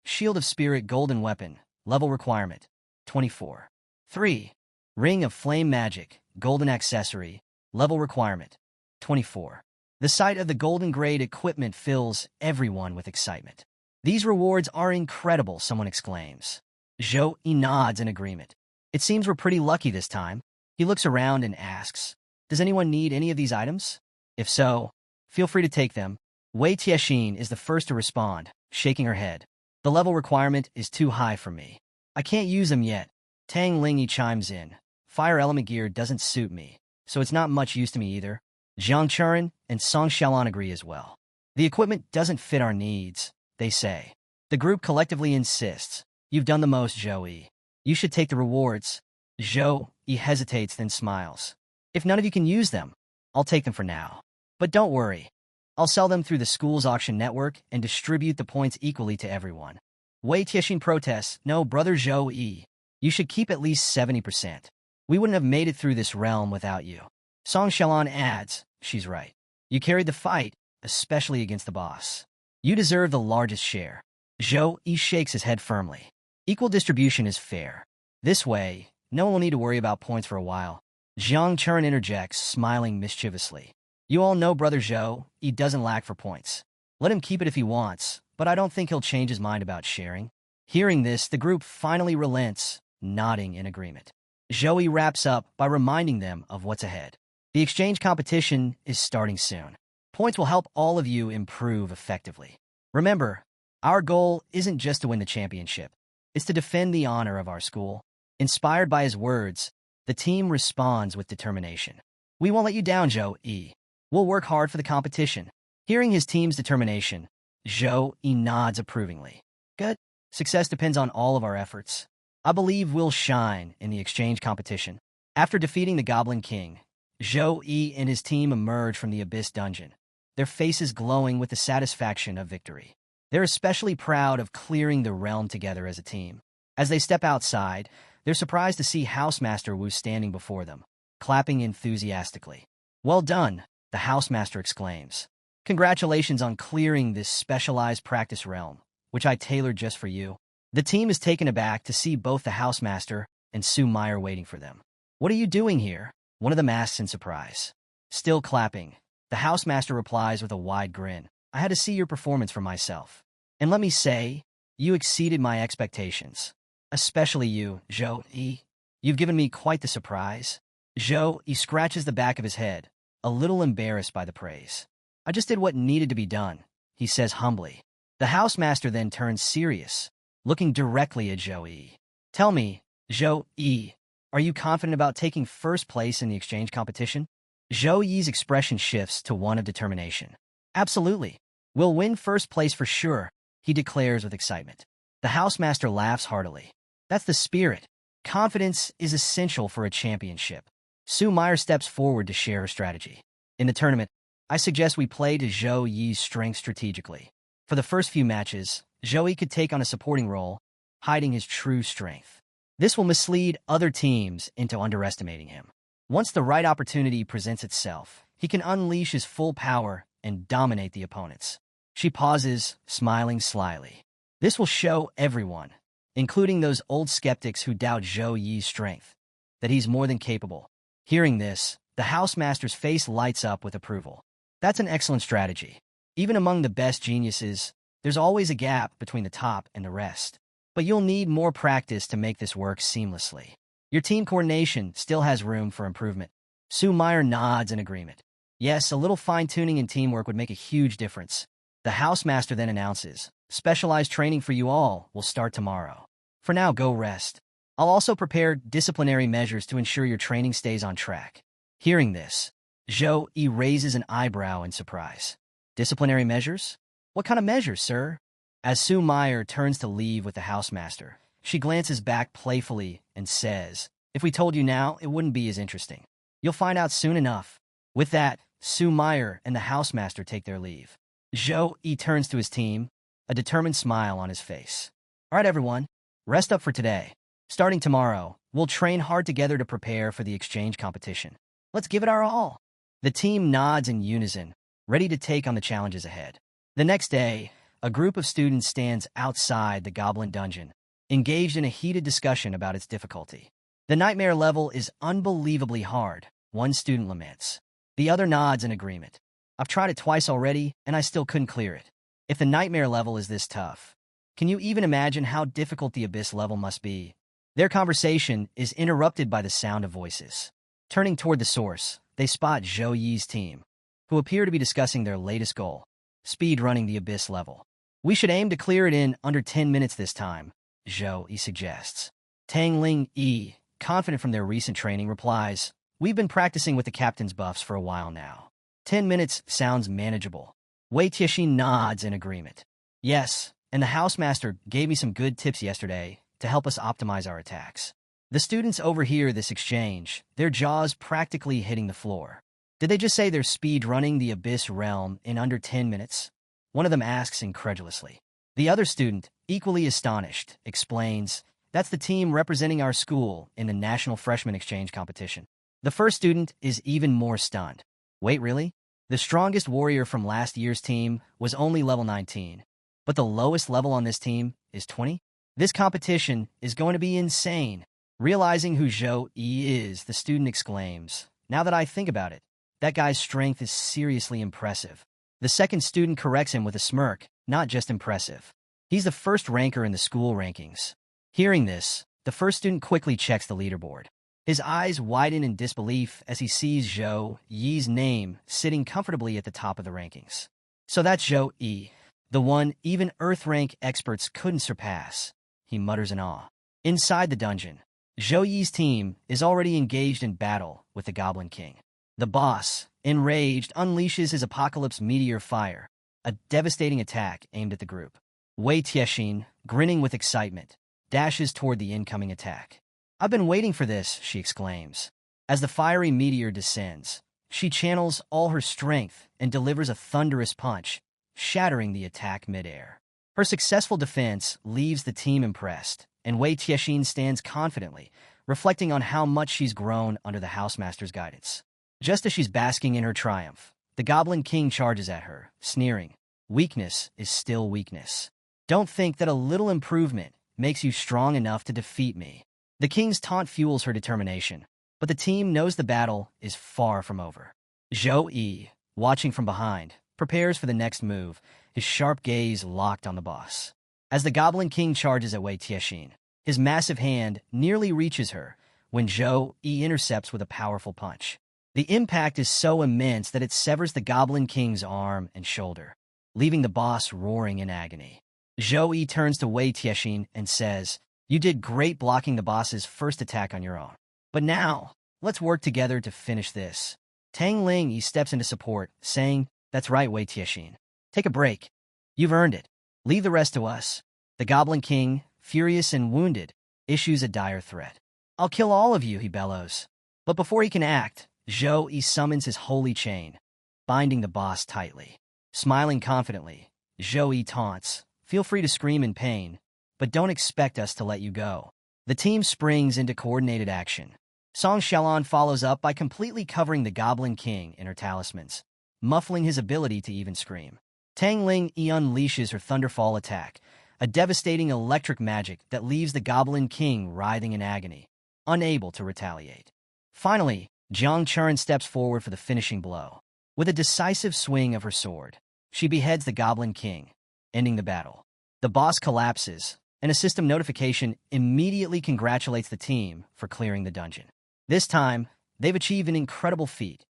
Shield of Spirit Golden Weapon, Level Requirement, 24. 3. Ring of Flame Magic, Golden Accessory, Level Requirement, 24. The sight of the golden grade equipment fills everyone with excitement. These rewards are incredible, someone exclaims. Zhou-Yi nods in agreement. It seems we're pretty lucky this time. He looks around and asks, does anyone need any of these items? If so, feel free to take them. Wei Tiexin is the first to respond, shaking her head. The level requirement is too high for me. I can't use them yet. Tang Lingyi chimes in. Fire element gear doesn't suit me, so it's not much use to me either. Jiang Chuan and Song Xiaolan agree as well. The equipment doesn't fit our needs, they say. The group collectively insists. You've done the most, Zhou-Yi. You should take the rewards. Zhou-Yi hesitates, then smiles. If none of you can use them, I'll take them for now. But don't worry. I'll sell them through the school's auction network and distribute the points equally to everyone. Wei Tiexin protests, no, brother Zhou-Yi. You should keep at least 70%. We wouldn't have made it through this realm without you. Song Xiaolan adds, she's right. You carried the fight, especially against the boss. You deserve the largest share. Zhou-Yi shakes his head firmly. Equal distribution is fair. This way, no one will need to worry about points for a while. Jiang Chuan interjects, smiling mischievously. You all know brother Zhou, he doesn't lack for points. Let him keep it if he wants, but I don't think he'll change his mind about sharing. Hearing this, the group finally relents, nodding in agreement. Zhou-Yi wraps up by reminding them of what's ahead. The exchange competition is starting soon. Points will help all of you improve effectively. Remember, our goal isn't just to win the championship. It's to defend the honor of our school. Inspired by his words, the team responds with determination. We won't let you down, Zhou-Yi. We'll work hard for the competition. Hearing his team's determination, Zhou-Yi nods approvingly. Good. Success depends on all of our efforts. I believe we'll shine in the exchange competition. After defeating the Goblin King, Zhou-Yi and his team emerge from the Abyss Dungeon, their faces glowing with the satisfaction of victory. They're especially proud of clearing the realm together as a team. As they step outside, they're surprised to see Housemaster Wu standing before them, clapping enthusiastically. Well done, the Housemaster exclaims. Congratulations on clearing this specialized practice realm, which I tailored just for you. The team is taken aback to see both the Housemaster and Su Meyer waiting for them. What are you doing here? One of them asks in surprise. Still clapping, the Housemaster replies with a wide grin. I had to see your performance for myself. And let me say, you exceeded my expectations. Especially you, Zhou-Yi. You've given me quite the surprise. Zhou-Yi scratches the back of his head, a little embarrassed by the praise. I just did what needed to be done, he says humbly. The housemaster then turns serious, looking directly at Zhou-Yi. Tell me, Zhou-Yi, are you confident about taking first place in the exchange competition? Zhou-Yi's expression shifts to one of determination. Absolutely. We'll win first place for sure, he declares with excitement. The housemaster laughs heartily. That's the spirit. Confidence is essential for a championship. Sue Meyer steps forward to share her strategy. In the tournament, I suggest we play to Zhou-Yi's strength strategically. For the first few matches, Zhou-Yi could take on a supporting role, hiding his true strength. This will mislead other teams into underestimating him. Once the right opportunity presents itself, he can unleash his full power and dominate the opponents. She pauses, smiling slyly. This will show everyone, including those old skeptics who doubt Zhou-Yi's strength, that he's more than capable. Hearing this, the housemaster's face lights up with approval. That's an excellent strategy. Even among the best geniuses, there's always a gap between the top and the rest. But you'll need more practice to make this work seamlessly. Your team coordination still has room for improvement. Sue Meyer nods in agreement. Yes, a little fine-tuning and teamwork would make a huge difference. The housemaster then announces, specialized training for you all will start tomorrow. For now, go rest. I'll also prepare disciplinary measures to ensure your training stays on track. Hearing this, Zhou-Yi raises an eyebrow in surprise. Disciplinary measures? What kind of measures, sir? As Sue Meyer turns to leave with the housemaster, she glances back playfully and says, if we told you now, it wouldn't be as interesting. You'll find out soon enough. With that, Sue Meyer and the housemaster take their leave. Zhou-Yi turns to his team, a determined smile on his face. All right, everyone, rest up for today. Starting tomorrow, we'll train hard together to prepare for the exchange competition. Let's give it our all. The team nods in unison, ready to take on the challenges ahead. The next day, a group of students stands outside the Goblin Dungeon, engaged in a heated discussion about its difficulty. The nightmare level is unbelievably hard, one student laments. The other nods in agreement. I've tried it twice already, and I still couldn't clear it. If the nightmare level is this tough, can you even imagine how difficult the abyss level must be? Their conversation is interrupted by the sound of voices. Turning toward the source, they spot Zhou-Yi's team, who appear to be discussing their latest goal, speedrunning the abyss level. We should aim to clear it in under 10 minutes this time, Zhou-Yi suggests. Tang Ling-Yi, confident from their recent training, replies, we've been practicing with the captain's buffs for a while now. 10 minutes sounds manageable. Wei Tiexin nods in agreement. Yes, and the housemaster gave me some good tips yesterday to help us optimize our attacks. The students overhear this exchange, their jaws practically hitting the floor. Did they just say they're speed running the Abyss realm in under 10 minutes? One of them asks incredulously. The other student, equally astonished, explains, that's the team representing our school in the National Freshman Exchange competition. The first student is even more stunned. Wait, really? The strongest warrior from last year's team was only level 19, but the lowest level on this team is 20? This competition is going to be insane. Realizing who Zhou-Yi is, the student exclaims, now that I think about it, that guy's strength is seriously impressive. The second student corrects him with a smirk, not just impressive. He's the first ranker in the school rankings. Hearing this, the first student quickly checks the leaderboard. His eyes widen in disbelief as he sees Zhou-Yi's name sitting comfortably at the top of the rankings. So that's Zhou-Yi, the one even Earth rank experts couldn't surpass, he mutters in awe. Inside the dungeon, Zhou-Yi's team is already engaged in battle with the Goblin King. The boss, enraged, unleashes his Apocalypse Meteor Fire, a devastating attack aimed at the group. Wei Tiexin, grinning with excitement, dashes toward the incoming attack. I've been waiting for this, she exclaims. As the fiery meteor descends, she channels all her strength and delivers a thunderous punch, shattering the attack midair. Her successful defense leaves the team impressed, and Wei Tiexin stands confidently, reflecting on how much she's grown under the housemaster's guidance. Just as she's basking in her triumph, the Goblin King charges at her, sneering, weakness is still weakness. Don't think that a little improvement makes you strong enough to defeat me. The king's taunt fuels her determination, but the team knows the battle is far from over. Zhou-Yi, watching from behind, prepares for the next move, his sharp gaze locked on the boss. As the Goblin King charges at Wei Tiexin, his massive hand nearly reaches her when Zhou Yi intercepts with a powerful punch. The impact is so immense that it severs the Goblin King's arm and shoulder, leaving the boss roaring in agony. Zhou Yi turns to Wei Tiexin and says, "You did great blocking the boss's first attack on your own. But now, let's work together to finish this." Tang Ling steps into support, saying, "That's right, Wei Tiexin. Take a break. You've earned it. Leave the rest to us." The Goblin King, furious and wounded, issues a dire threat. "I'll kill all of you," he bellows. But before he can act, Zhou Yi summons his holy chain, binding the boss tightly. Smiling confidently, Zhou Yi taunts, "Feel free to scream in pain, but don't expect us to let you go." The team springs into coordinated action. Song Xiaolon follows up by completely covering the Goblin King in her talismans, muffling his ability to even scream. Tang Ling unleashes her Thunderfall attack, a devastating electric magic that leaves the Goblin King writhing in agony, unable to retaliate. Finally, Jiang Chuan steps forward for the finishing blow. With a decisive swing of her sword, she beheads the Goblin King, ending the battle. The boss collapses, and a system notification immediately congratulates the team for clearing the dungeon. This time, they've achieved an incredible feat,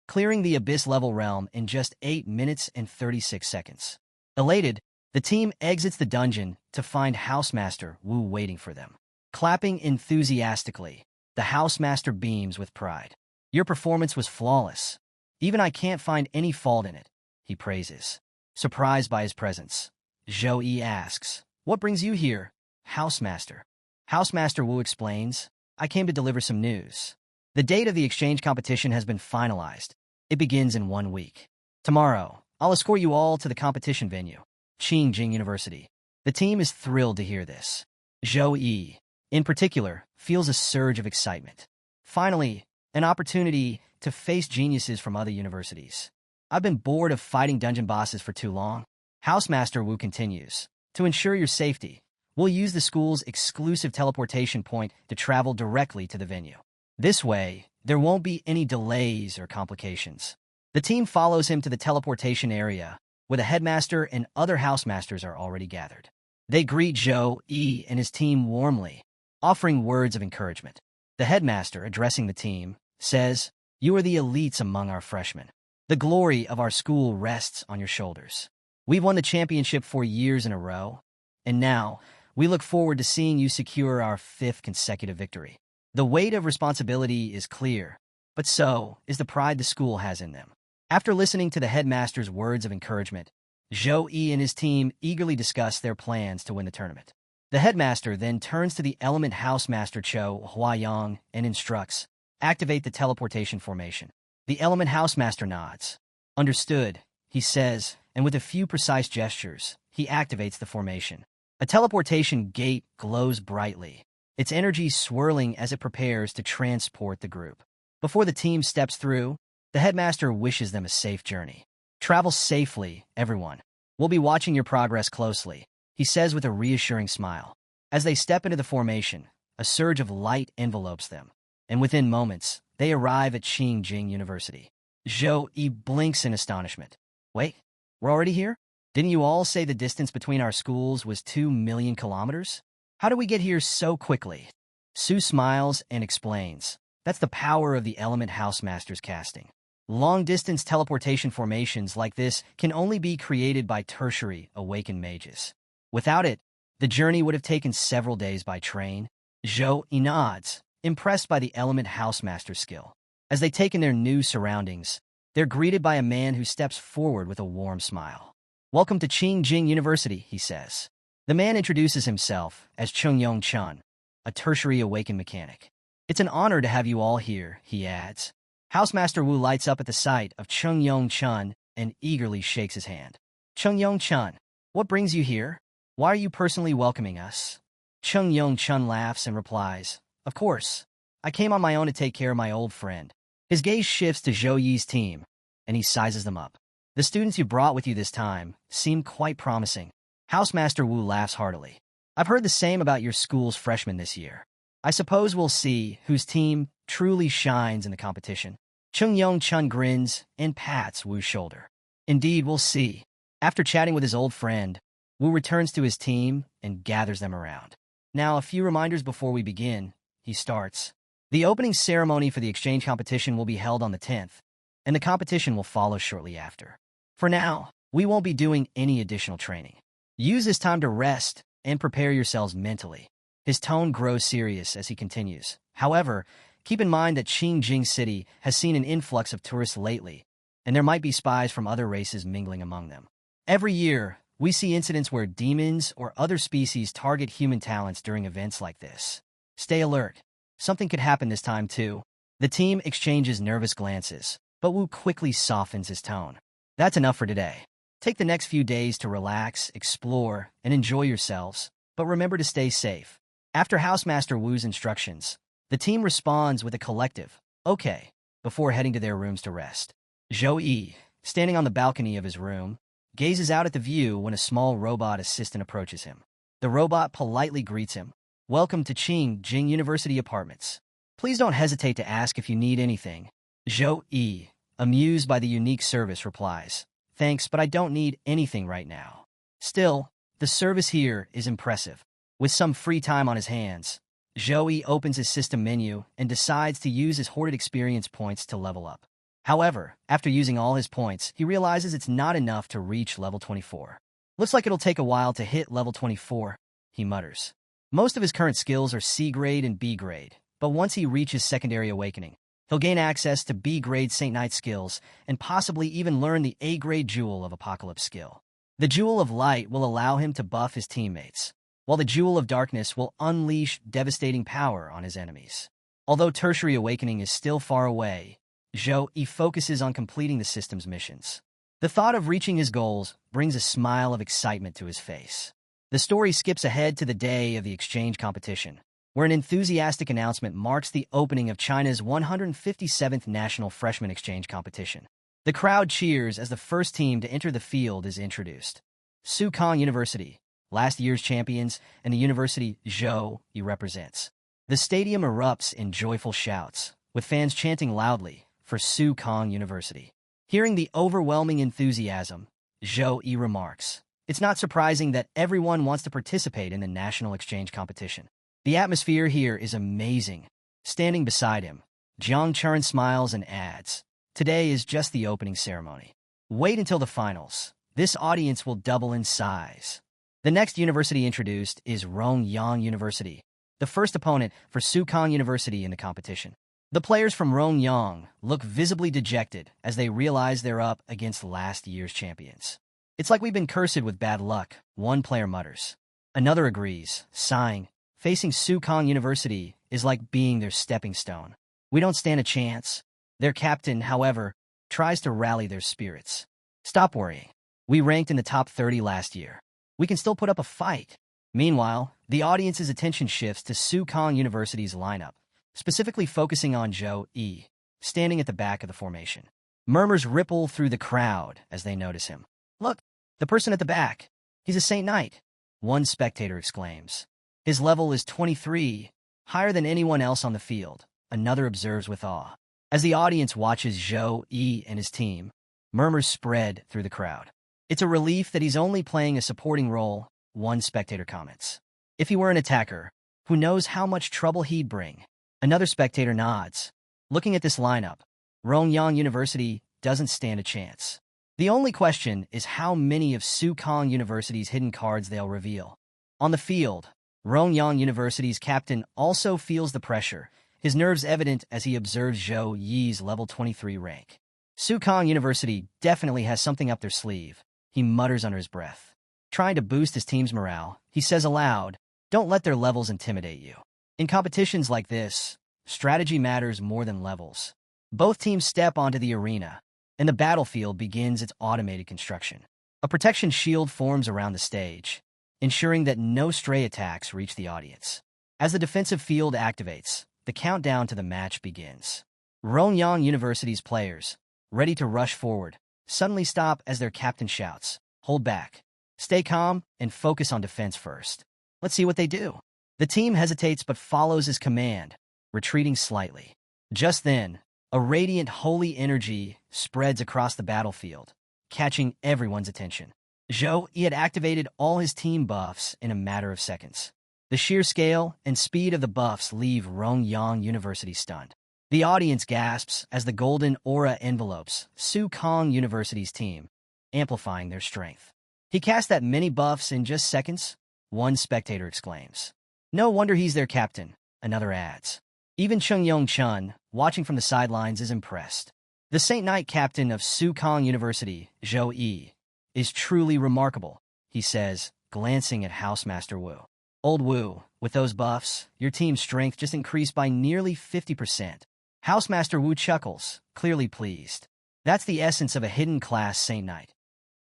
clearing the Abyss-level realm in just 8 minutes and 36 seconds. Elated, the team exits the dungeon to find Housemaster Wu waiting for them. Clapping enthusiastically, the Housemaster beams with pride. "Your performance was flawless. Even I can't find any fault in it," he praises. Surprised by his presence, Zhou Yi asks, "What brings you here, Housemaster?" Housemaster Wu explains, "I came to deliver some news. The date of the exchange competition has been finalized. It begins in 1 week. Tomorrow, I'll escort you all to the competition venue, Qingjing University." The team is thrilled to hear this. Zhou Yi, in particular, feels a surge of excitement. Finally, an opportunity to face geniuses from other universities. "I've been bored of fighting dungeon bosses for too long." Housemaster Wu continues, "To ensure your safety, we'll use the school's exclusive teleportation point to travel directly to the venue. This way, there won't be any delays or complications." The team follows him to the teleportation area, where the headmaster and other housemasters are already gathered. They greet Zhou Yi and his team warmly, offering words of encouragement. The headmaster, addressing the team, says, "You are the elites among our freshmen. The glory of our school rests on your shoulders. We've won the championship 4 years in a row, and now we look forward to seeing you secure our 5th consecutive victory." The weight of responsibility is clear, but so is the pride the school has in them. After listening to the headmaster's words of encouragement, Zhou Yi and his team eagerly discuss their plans to win the tournament. The headmaster then turns to the Element Housemaster Cho Huayang and instructs, "Activate the teleportation formation." The Element Housemaster nods. "Understood," he says, and with a few precise gestures, he activates the formation. A teleportation gate glows brightly, its energy swirling as it prepares to transport the group. Before the team steps through, the headmaster wishes them a safe journey. "Travel safely, everyone. We'll be watching your progress closely," he says with a reassuring smile. As they step into the formation, a surge of light envelopes them, and within moments, they arrive at Qingjing University. Zhou Yi blinks in astonishment. "Wait, we're already here? Didn't you all say the distance between our schools was 2 million kilometers? How did we get here so quickly?" Su smiles and explains, "That's the power of the Element Housemaster's casting. Long-distance teleportation formations like this can only be created by tertiary awakened mages. Without it, the journey would have taken several days by train." Zhou Yi nods, impressed by the Element Housemaster's skill. As they take in their new surroundings, they're greeted by a man who steps forward with a warm smile. "Welcome to Qingjing University," he says. The man introduces himself as Chungyong Chun, a tertiary awakened mechanic. "It's an honor to have you all here," he adds. Housemaster Wu lights up at the sight of Chungyong Chun and eagerly shakes his hand. "Chungyong Chun, what brings you here? Why are you personally welcoming us?" Chungyong Chun laughs and replies, "Of course, I came on my own to take care of my old friend." His gaze shifts to Zhou Yi's team, and he sizes them up. "The students you brought with you this time seem quite promising." Housemaster Wu laughs heartily. "I've heard the same about your school's freshmen this year. I suppose we'll see whose team truly shines in the competition." Chungyong Chun grins and pats Wu's shoulder. "Indeed, we'll see." After chatting with his old friend, Wu returns to his team and gathers them around. Now, a few reminders before we begin, he starts. The opening ceremony for the exchange competition will be held on the 10th, and the competition will follow shortly after. For now, we won't be doing any additional training. Use this time to rest and prepare yourselves mentally. His tone grows serious as he continues. However, keep in mind that Qingjing City has seen an influx of tourists lately, and there might be spies from other races mingling among them. Every year, we see incidents where demons or other species target human talents during events like this. Stay alert. Something could happen this time too. The team exchanges nervous glances, but Wu quickly softens his tone. That's enough for today. Take the next few days to relax, explore, and enjoy yourselves, but remember to stay safe. After Housemaster Wu's instructions, the team responds with a collective, "Okay," before heading to their rooms to rest. Zhou Yi, standing on the balcony of his room, gazes out at the view when a small robot assistant approaches him. The robot politely greets him. "Welcome to Qingjing University Apartments. Please don't hesitate to ask if you need anything." Zhou Yi, amused by the unique service, replies, "Thanks, but I don't need anything right now." Still, the service here is impressive. With some free time on his hands, Zhou Yi opens his system menu and decides to use his hoarded experience points to level up. However, after using all his points, he realizes it's not enough to reach level 24. "Looks like it'll take a while to hit level 24, he mutters. Most of his current skills are C grade and B grade, but once he reaches Secondary Awakening, he'll gain access to B grade Saint Knight skills and possibly even learn the A grade Jewel of Apocalypse skill. The Jewel of Light will allow him to buff his teammates, while the Jewel of Darkness will unleash devastating power on his enemies. Although Tertiary Awakening is still far away, Zhou Yi focuses on completing the system's missions. The thought of reaching his goals brings a smile of excitement to his face. The story skips ahead to the day of the exchange competition, where an enthusiastic announcement marks the opening of China's 157th National Freshman Exchange Competition. The crowd cheers as the first team to enter the field is introduced. Sukong University, last year's champions, and the university Zhou Yi represents. The stadium erupts in joyful shouts, with fans chanting loudly for Sukong University. Hearing the overwhelming enthusiasm, Zhou Yi remarks, "It's not surprising that everyone wants to participate in the national exchange competition. The atmosphere here is amazing." Standing beside him, Jiang Chuan smiles and adds, "Today is just the opening ceremony. Wait until the finals. This audience will double in size." The next university introduced is Rongyang University, the first opponent for Sukong University in the competition. The players from Rongyang look visibly dejected as they realize they're up against last year's champions. "It's like we've been cursed with bad luck," one player mutters. Another agrees, sighing. Facing Sukong University is like being their stepping stone. "We don't stand a chance." Their captain, however, tries to rally their spirits. "Stop worrying. We ranked in the top 30 last year. We can still put up a fight." Meanwhile, the audience's attention shifts to Sukong University's lineup, specifically focusing on Zhou Yi, standing at the back of the formation. Murmurs ripple through the crowd as they notice him. "Look, the person at the back. He's a Saint Knight," one spectator exclaims. "His level is 23, higher than anyone else on the field," another observes with awe. As the audience watches Zhou Yi and his team, murmurs spread through the crowd. "It's a relief that he's only playing a supporting role," one spectator comments. "If he were an attacker, who knows how much trouble he'd bring." Another spectator nods. Looking at this lineup, Rongyang University doesn't stand a chance. The only question is how many of Sukong University's hidden cards they'll reveal. On the field, Rongyang University's captain also feels the pressure, his nerves evident as he observes Zhou Yi's level 23 rank. Sukong University definitely has something up their sleeve, he mutters under his breath. Trying to boost his team's morale, he says aloud, "Don't let their levels intimidate you. In competitions like this, strategy matters more than levels." Both teams step onto the arena, and the battlefield begins its automated construction. A protection shield forms around the stage, ensuring that no stray attacks reach the audience. As the defensive field activates, the countdown to the match begins. Rongyang University's players, ready to rush forward, suddenly stop as their captain shouts, "Hold back. Stay calm and focus on defense first." Let's see what they do. The team hesitates but follows his command, retreating slightly. Just then, a radiant holy energy spreads across the battlefield, catching everyone's attention. Zhou Yi had activated all his team buffs in a matter of seconds. The sheer scale and speed of the buffs leave Rongyang University stunned. The audience gasps as the golden aura envelopes Su Kong University's team, amplifying their strength. He cast that many buffs in just seconds? One spectator exclaims. No wonder he's their captain, another adds. Even Chung Yong Chun, watching from the sidelines, is impressed. The Saint Knight captain of Su Kong University, Zhou Yi, is truly remarkable, he says, glancing at Housemaster Wu. Old Wu, with those buffs, your team's strength just increased by nearly 50%. Housemaster Wu chuckles, clearly pleased. That's the essence of a hidden class Saint Knight.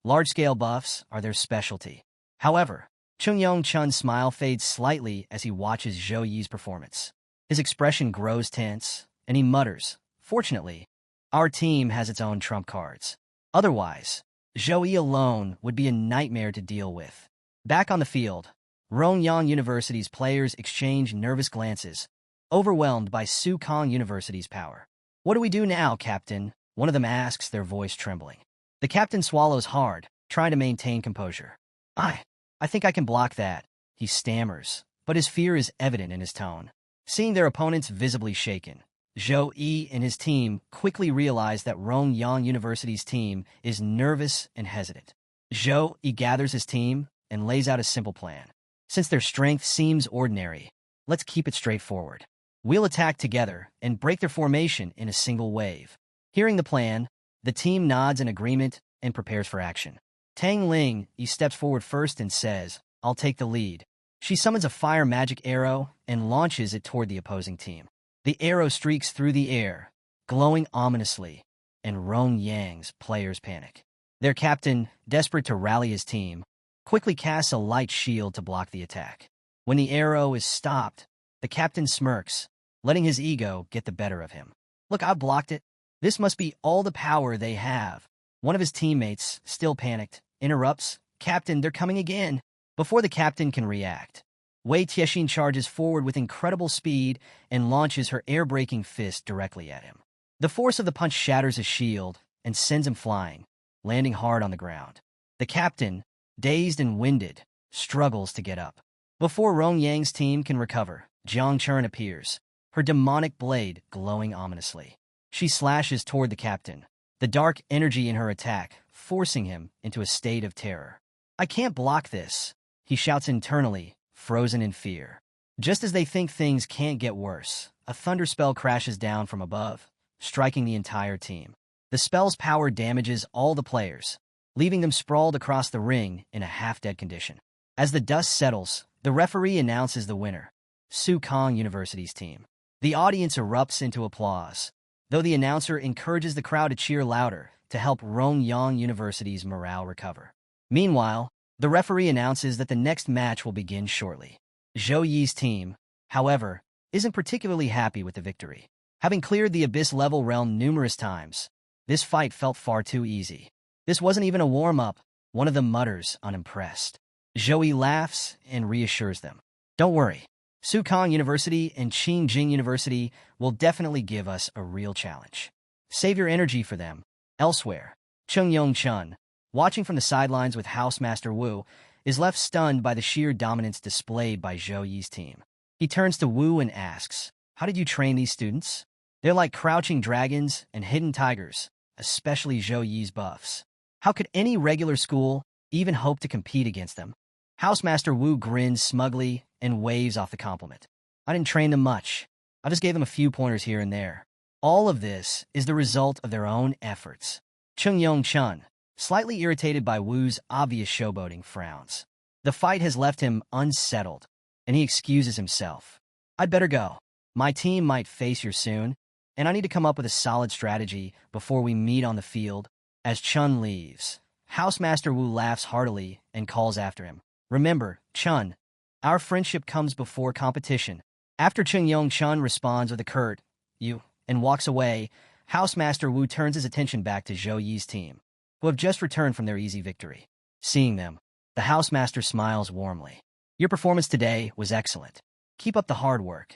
Large-scale buffs are their specialty. However, Chung Yong Chun's smile fades slightly as he watches Zhou Yi's performance. His expression grows tense, and he mutters, fortunately, our team has its own trump cards. Otherwise, Zhou Yi alone would be a nightmare to deal with. Back on the field, Rongyang University's players exchange nervous glances, overwhelmed by Su Kong University's power. What do we do now, Captain? One of them asks, their voice trembling. The captain swallows hard, trying to maintain composure. I think I can block that, he stammers, but his fear is evident in his tone. Seeing their opponents visibly shaken, Zhou Yi and his team quickly realize that Rongyang University's team is nervous and hesitant. Zhou Yi gathers his team and lays out a simple plan. Since their strength seems ordinary, let's keep it straightforward. We'll attack together and break their formation in a single wave. Hearing the plan, the team nods in agreement and prepares for action. Tang Ling steps forward first and says, I'll take the lead. She summons a fire magic arrow and launches it toward the opposing team. The arrow streaks through the air, glowing ominously, and Rongyang's players panic. Their captain, desperate to rally his team, quickly casts a light shield to block the attack. When the arrow is stopped, the captain smirks, letting his ego get the better of him. Look, I blocked it. This must be all the power they have. One of his teammates, still panicked, interrupts, Captain, they're coming again. Before the captain can react, Wei Tiexin charges forward with incredible speed and launches her air-breaking fist directly at him. The force of the punch shatters his shield and sends him flying, landing hard on the ground. The captain, dazed and winded, struggles to get up. Before Rongyang's team can recover, Jiang Chern appears, her demonic blade glowing ominously. She slashes toward the captain, the dark energy in her attack forcing him into a state of terror. I can't block this, he shouts internally, frozen in fear. Just as they think things can't get worse, a thunder spell crashes down from above, striking the entire team. The spell's power damages all the players, leaving them sprawled across the ring in a half-dead condition. As the dust settles, the referee announces the winner, Su Kong University's team. The audience erupts into applause, though the announcer encourages the crowd to cheer louder to help Rongyang University's morale recover. Meanwhile, the referee announces that the next match will begin shortly. Zhou Yi's team, however, isn't particularly happy with the victory. Having cleared the Abyss-level realm numerous times, this fight felt far too easy. This wasn't even a warm-up, one of them mutters, unimpressed. Zhou Yi laughs and reassures them. Don't worry, Su Kong University and Qingjing University will definitely give us a real challenge. Save your energy for them. Elsewhere, Chung Yong Chun, watching from the sidelines with Housemaster Wu, is left stunned by the sheer dominance displayed by Zhou Yi's team. He turns to Wu and asks, how did you train these students? They're like crouching dragons and hidden tigers, especially Zhou Yi's buffs. How could any regular school even hope to compete against them? Housemaster Wu grins smugly and waves off the compliment. I didn't train them much. I just gave them a few pointers here and there. All of this is the result of their own efforts. Chung Yong Chun, slightly irritated by Wu's obvious showboating, frowns. The fight has left him unsettled, and he excuses himself. I'd better go. My team might face you soon, and I need to come up with a solid strategy before we meet on the field. As Chun leaves, Housemaster Wu laughs heartily and calls after him. Remember, Chun, our friendship comes before competition. After Chung Yong Chun responds with a curt, you, and walks away, Housemaster Wu turns his attention back to Zhou Yi's team, who have just returned from their easy victory. Seeing them, the Housemaster smiles warmly. Your performance today was excellent. Keep up the hard work.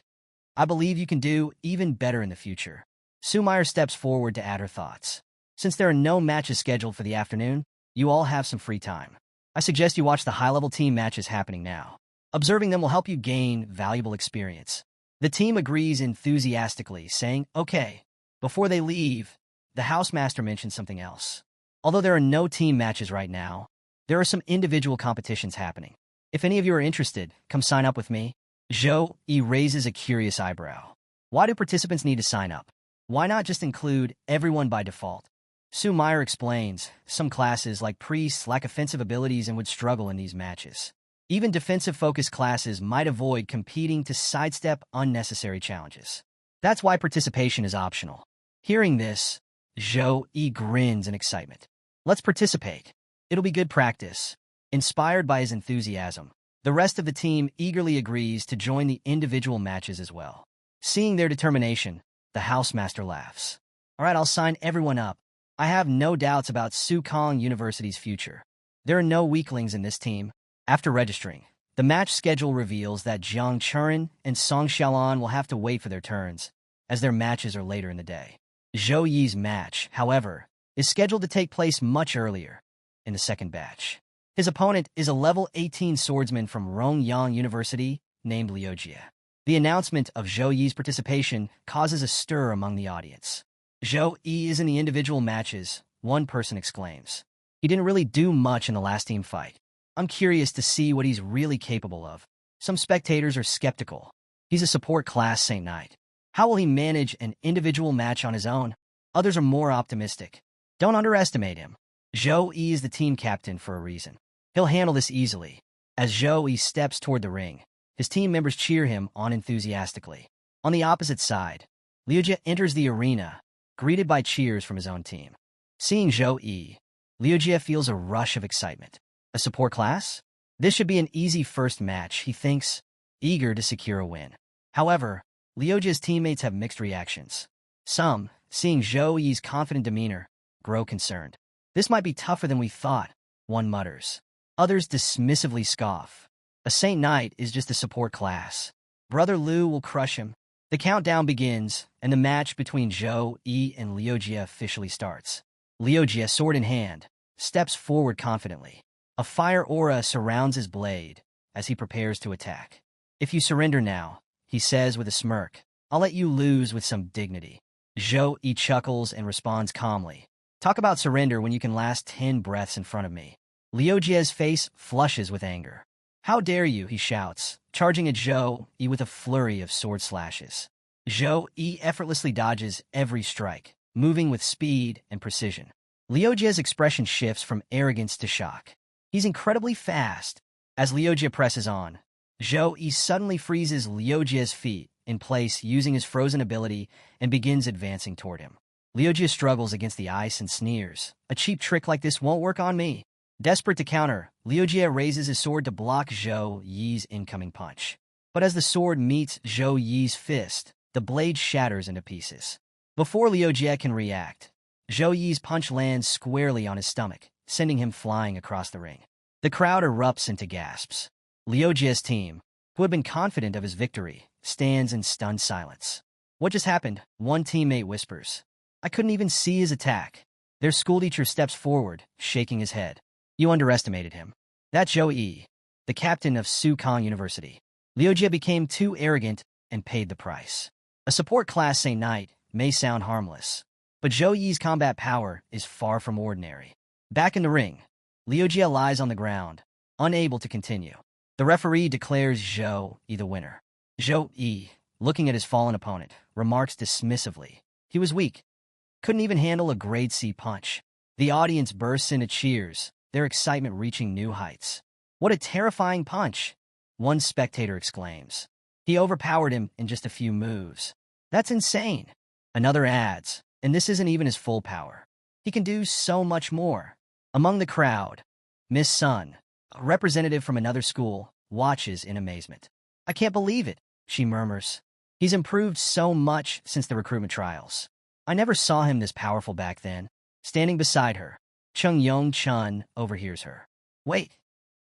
I believe you can do even better in the future. Sumair steps forward to add her thoughts. Since there are no matches scheduled for the afternoon, you all have some free time. I suggest you watch the high-level team matches happening now. Observing them will help you gain valuable experience. The team agrees enthusiastically, saying, okay. Before they leave, the housemaster mentions something else. Although there are no team matches right now, there are some individual competitions happening. If any of you are interested, come sign up with me. Zhou Yi raises a curious eyebrow. Why do participants need to sign up? Why not just include everyone by default? Su Meyer explains, some classes like priests lack offensive abilities and would struggle in these matches. Even defensive-focused classes might avoid competing to sidestep unnecessary challenges. That's why participation is optional. Hearing this, Zhou Yi grins in excitement. Let's participate. It'll be good practice. Inspired by his enthusiasm, the rest of the team eagerly agrees to join the individual matches as well. Seeing their determination, the housemaster laughs. All right, I'll sign everyone up. I have no doubts about Sukong University's future. There are no weaklings in this team. After registering, the match schedule reveals that Jiang Churen and Song Xiaolan will have to wait for their turns, as their matches are later in the day. Zhou Yi's match, however, is scheduled to take place much earlier, in the second batch. His opponent is a level 18 swordsman from Rongyang University named Liujie. The announcement of Zhou Yi's participation causes a stir among the audience. Zhou Yi is in the individual matches, one person exclaims. He didn't really do much in the last team fight. I'm curious to see what he's really capable of. Some spectators are skeptical. He's a support class Saint Knight. How will he manage an individual match on his own? Others are more optimistic. Don't underestimate him. Zhou Yi is the team captain for a reason. He'll handle this easily. As Zhou Yi steps toward the ring, his team members cheer him on enthusiastically. On the opposite side, Liujie enters the arena, greeted by cheers from his own team. Seeing Zhou Yi, Liujie feels a rush of excitement. A support class? This should be an easy first match, he thinks, eager to secure a win. However, Liujie's teammates have mixed reactions. Some, seeing Zhou Yi's confident demeanor, grow concerned. This might be tougher than we thought, one mutters. Others dismissively scoff. A Saint Knight is just a support class. Brother Liu will crush him. The countdown begins, and the match between Zhou Yi and Liujie officially starts. Liujie, sword in hand, steps forward confidently. A fire aura surrounds his blade as he prepares to attack. If you surrender now, he says with a smirk, I'll let you lose with some dignity. Zhou Yi chuckles and responds calmly. Talk about surrender when you can last 10 breaths in front of me. Liujie's face flushes with anger. How dare you, he shouts, charging at Zhou Yi with a flurry of sword slashes. Zhou Yi effortlessly dodges every strike, moving with speed and precision. Liujie's expression shifts from arrogance to shock. He's incredibly fast. As Liujie presses on, Zhou Yi suddenly freezes Liujie's feet in place using his frozen ability and begins advancing toward him. Liujie struggles against the ice and sneers. A cheap trick like this won't work on me. Desperate to counter, Liujie raises his sword to block Zhou Yi's incoming punch. But as the sword meets Zhou Yi's fist, the blade shatters into pieces. Before Liujie can react, Zhou Yi's punch lands squarely on his stomach, sending him flying across the ring. The crowd erupts into gasps. Liujie's team, who had been confident of his victory, stands in stunned silence. What just happened? One teammate whispers. I couldn't even see his attack. Their schoolteacher steps forward, shaking his head. You underestimated him. That's Zhou Yi, the captain of Sukong University. Liujie became too arrogant and paid the price. A support class Saint Knight may sound harmless, but Zhou Yi's combat power is far from ordinary. Back in the ring, Liujie lies on the ground, unable to continue. The referee declares Zhou Yi the winner. Zhou Yi, looking at his fallen opponent, remarks dismissively. He was weak. Couldn't even handle a grade C punch. The audience bursts into cheers, their excitement reaching new heights. What a terrifying punch, one spectator exclaims. He overpowered him in just a few moves. That's insane. Another adds, and this isn't even his full power. He can do so much more. Among the crowd, Miss Sun, a representative from another school, watches in amazement. I can't believe it, she murmurs. He's improved so much since the recruitment trials. I never saw him this powerful back then. Standing beside her, Chung Yong Chun overhears her. Wait,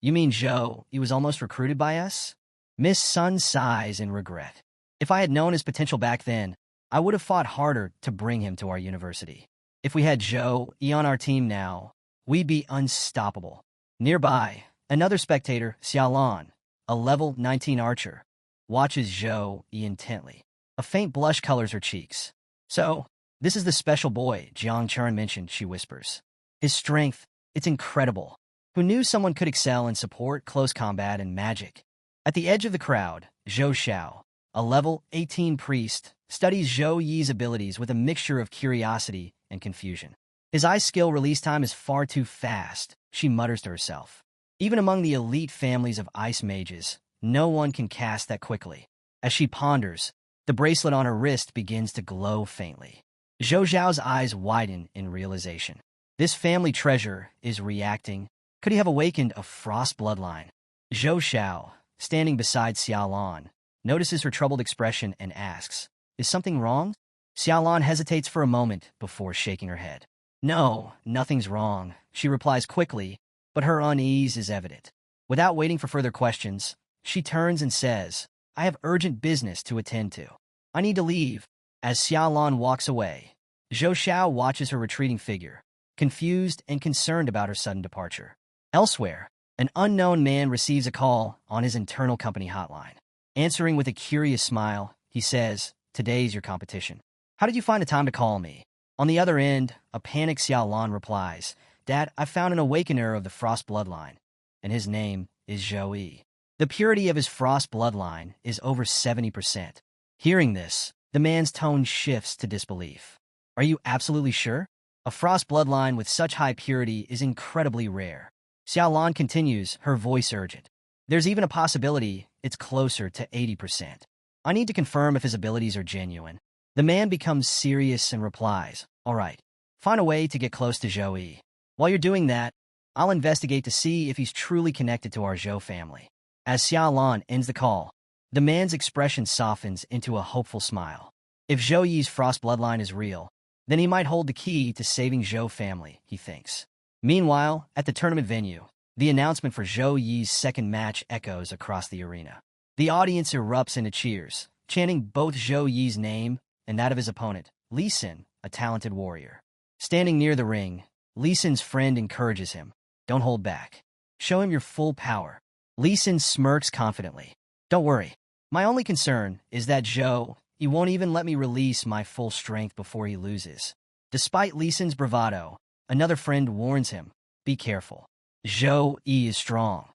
you mean Zhou, he was almost recruited by us? Miss Sun sighs in regret. If I had known his potential back then, I would have fought harder to bring him to our university. If we had Zhou Yi on our team now, we'd be unstoppable. Nearby, another spectator, Xiaolan, a level 19 archer, watches Zhou Yi intently. A faint blush colors her cheeks. So, this is the special boy Jiang Chun mentioned, she whispers. His strength, it's incredible. Who knew someone could excel in support, close combat, and magic? At the edge of the crowd, Zhou Xiao, a level 18 priest, studies Zhou Yi's abilities with a mixture of curiosity and confusion. His ice skill release time is far too fast, she mutters to herself. Even among the elite families of ice mages, no one can cast that quickly. As she ponders, the bracelet on her wrist begins to glow faintly. Zhou Xiao's eyes widen in realization. This family treasure is reacting. Could he have awakened a frost bloodline? Zhou Xiao, standing beside Xiaolan, notices her troubled expression and asks, "Is something wrong?" Xiaolan hesitates for a moment before shaking her head. "No, nothing's wrong," she replies quickly, but her unease is evident. Without waiting for further questions, she turns and says, "I have urgent business to attend to. I need to leave." As Xiaolan walks away, Zhou Xiao watches her retreating figure, confused and concerned about her sudden departure. Elsewhere, an unknown man receives a call on his internal company hotline. Answering with a curious smile, he says, "Today's your competition. How did you find the time to call me?" On the other end, a panicked Xiaolan replies, "Dad, I found an awakener of the Frost bloodline, and his name is Zhou Yi. The purity of his Frost bloodline is over 70%. Hearing this, the man's tone shifts to disbelief. "Are you absolutely sure? A Frost bloodline with such high purity is incredibly rare." Xiaolan continues, her voice urgent. "There's even a possibility it's closer to 80%. I need to confirm if his abilities are genuine." The man becomes serious and replies, "All right, find a way to get close to Zhou Yi. While you're doing that, I'll investigate to see if he's truly connected to our Zhou family." As Xiaolan ends the call, the man's expression softens into a hopeful smile. If Zhou Yi's Frost bloodline is real, then he might hold the key to saving Zhou family, he thinks. Meanwhile, at the tournament venue, the announcement for Zhou Yi's second match echoes across the arena. The audience erupts into cheers, chanting both Zhou Yi's name and that of his opponent, Li Xin, a talented warrior. Standing near the ring, Li Xin's friend encourages him, "Don't hold back. Show him your full power." Li Xin smirks confidently. "Don't worry. My only concern is that Zhou, he won't even let me release my full strength before he loses." Despite Li Xin's bravado, another friend warns him, "Be careful. Zhou Yi is strong.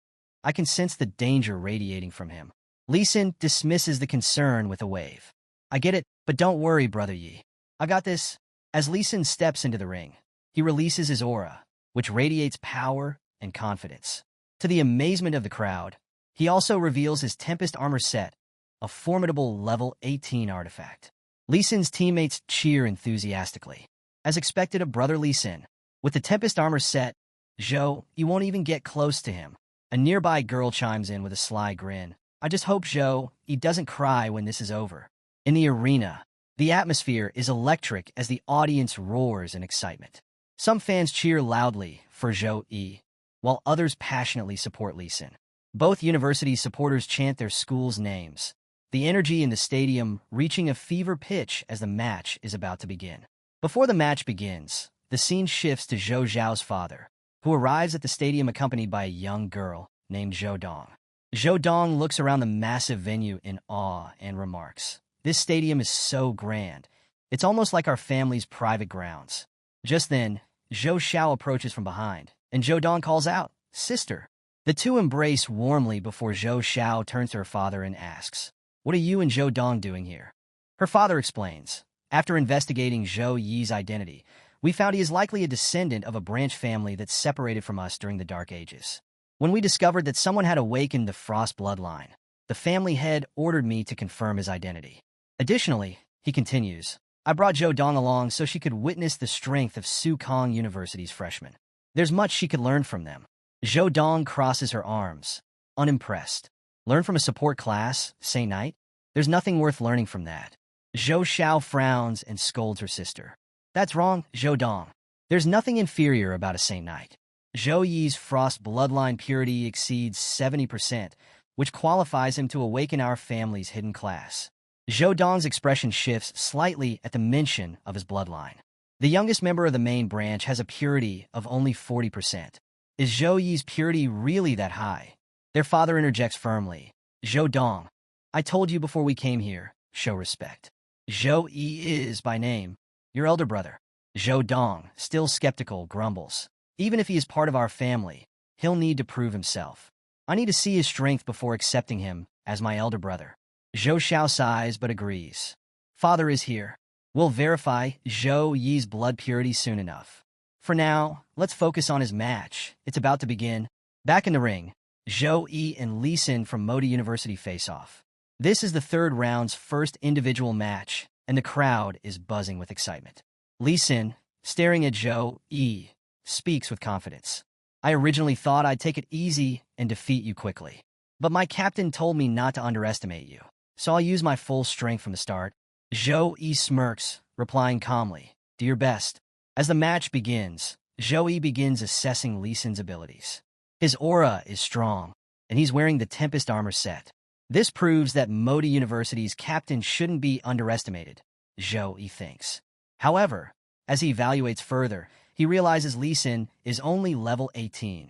I can sense the danger radiating from him." Li Xin dismisses the concern with a wave. "I get it, but don't worry, Brother Yi. I got this." As Li Xin steps into the ring, he releases his aura, which radiates power and confidence. To the amazement of the crowd, he also reveals his Tempest armor set, a formidable level 18 artifact. Li Xin's teammates cheer enthusiastically. As expected of Brother Li Xin, with the Tempest armor set, Zhou, you won't even get close to him. A nearby girl chimes in with a sly grin. "I just hope Zhou, he doesn't cry when this is over." In the arena, the atmosphere is electric as the audience roars in excitement. Some fans cheer loudly for Zhou Yi, while others passionately support Li Xin. Both universities' supporters chant their schools' names, the energy in the stadium reaching a fever pitch as the match is about to begin. Before the match begins, the scene shifts to Zhou Zhao's father, who arrives at the stadium accompanied by a young girl named Zhou Dong. Zhou Dong looks around the massive venue in awe and remarks, "This stadium is so grand. It's almost like our family's private grounds." Just then, Zhou Xiao approaches from behind, and Zhou Dong calls out, "Sister." The two embrace warmly before Zhou Xiao turns to her father and asks, "What are you and Zhou Dong doing here?" Her father explains, "After investigating Zhou Yi's identity, we found he is likely a descendant of a branch family that separated from us during the Dark Ages. When we discovered that someone had awakened the Frost bloodline, the family head ordered me to confirm his identity. Additionally," he continues, "I brought Zhou Dong along so she could witness the strength of Su Kong University's freshmen. There's much she could learn from them." Zhou Dong crosses her arms, unimpressed. "Learn from a support class, Saint Knight? There's nothing worth learning from that." Zhou Xiao frowns and scolds her sister. "That's wrong, Zhou Dong. There's nothing inferior about a Saint Knight. Zhou Yi's Frost bloodline purity exceeds 70%, which qualifies him to awaken our family's hidden class." Zhou Dong's expression shifts slightly at the mention of his bloodline. The youngest member of the main branch has a purity of only 40%. Is Zhou Yi's purity really that high? Their father interjects firmly. Zhou Dong. I told you before we came here, show respect. Zhou Yi is, by name, your elder brother. Zhou Dong, still skeptical, grumbles. Even if he is part of our family, he'll need to prove himself. I need to see his strength before accepting him as my elder brother. Zhou Xiao sighs but agrees. Father is here. We'll verify Zhou Yi's blood purity soon enough. For now, let's focus on his match. It's about to begin. Back in the ring, Zhou Yi and Lee Sin from Modi University face off. This is the third round's first individual match, and the crowd is buzzing with excitement. Lee Sin, staring at Zhou Yi, speaks with confidence. I originally thought I'd take it easy and defeat you quickly. But my captain told me not to underestimate you, so I'll use my full strength from the start. Zhou Yi smirks, replying calmly, do your best. As the match begins, Zhou Yi begins assessing Lee Sin's abilities. His aura is strong, and he's wearing the Tempest armor set. This proves that Modi University's captain shouldn't be underestimated, Zhou Yi thinks. However, as he evaluates further, he realizes Lee Sin is only level 18,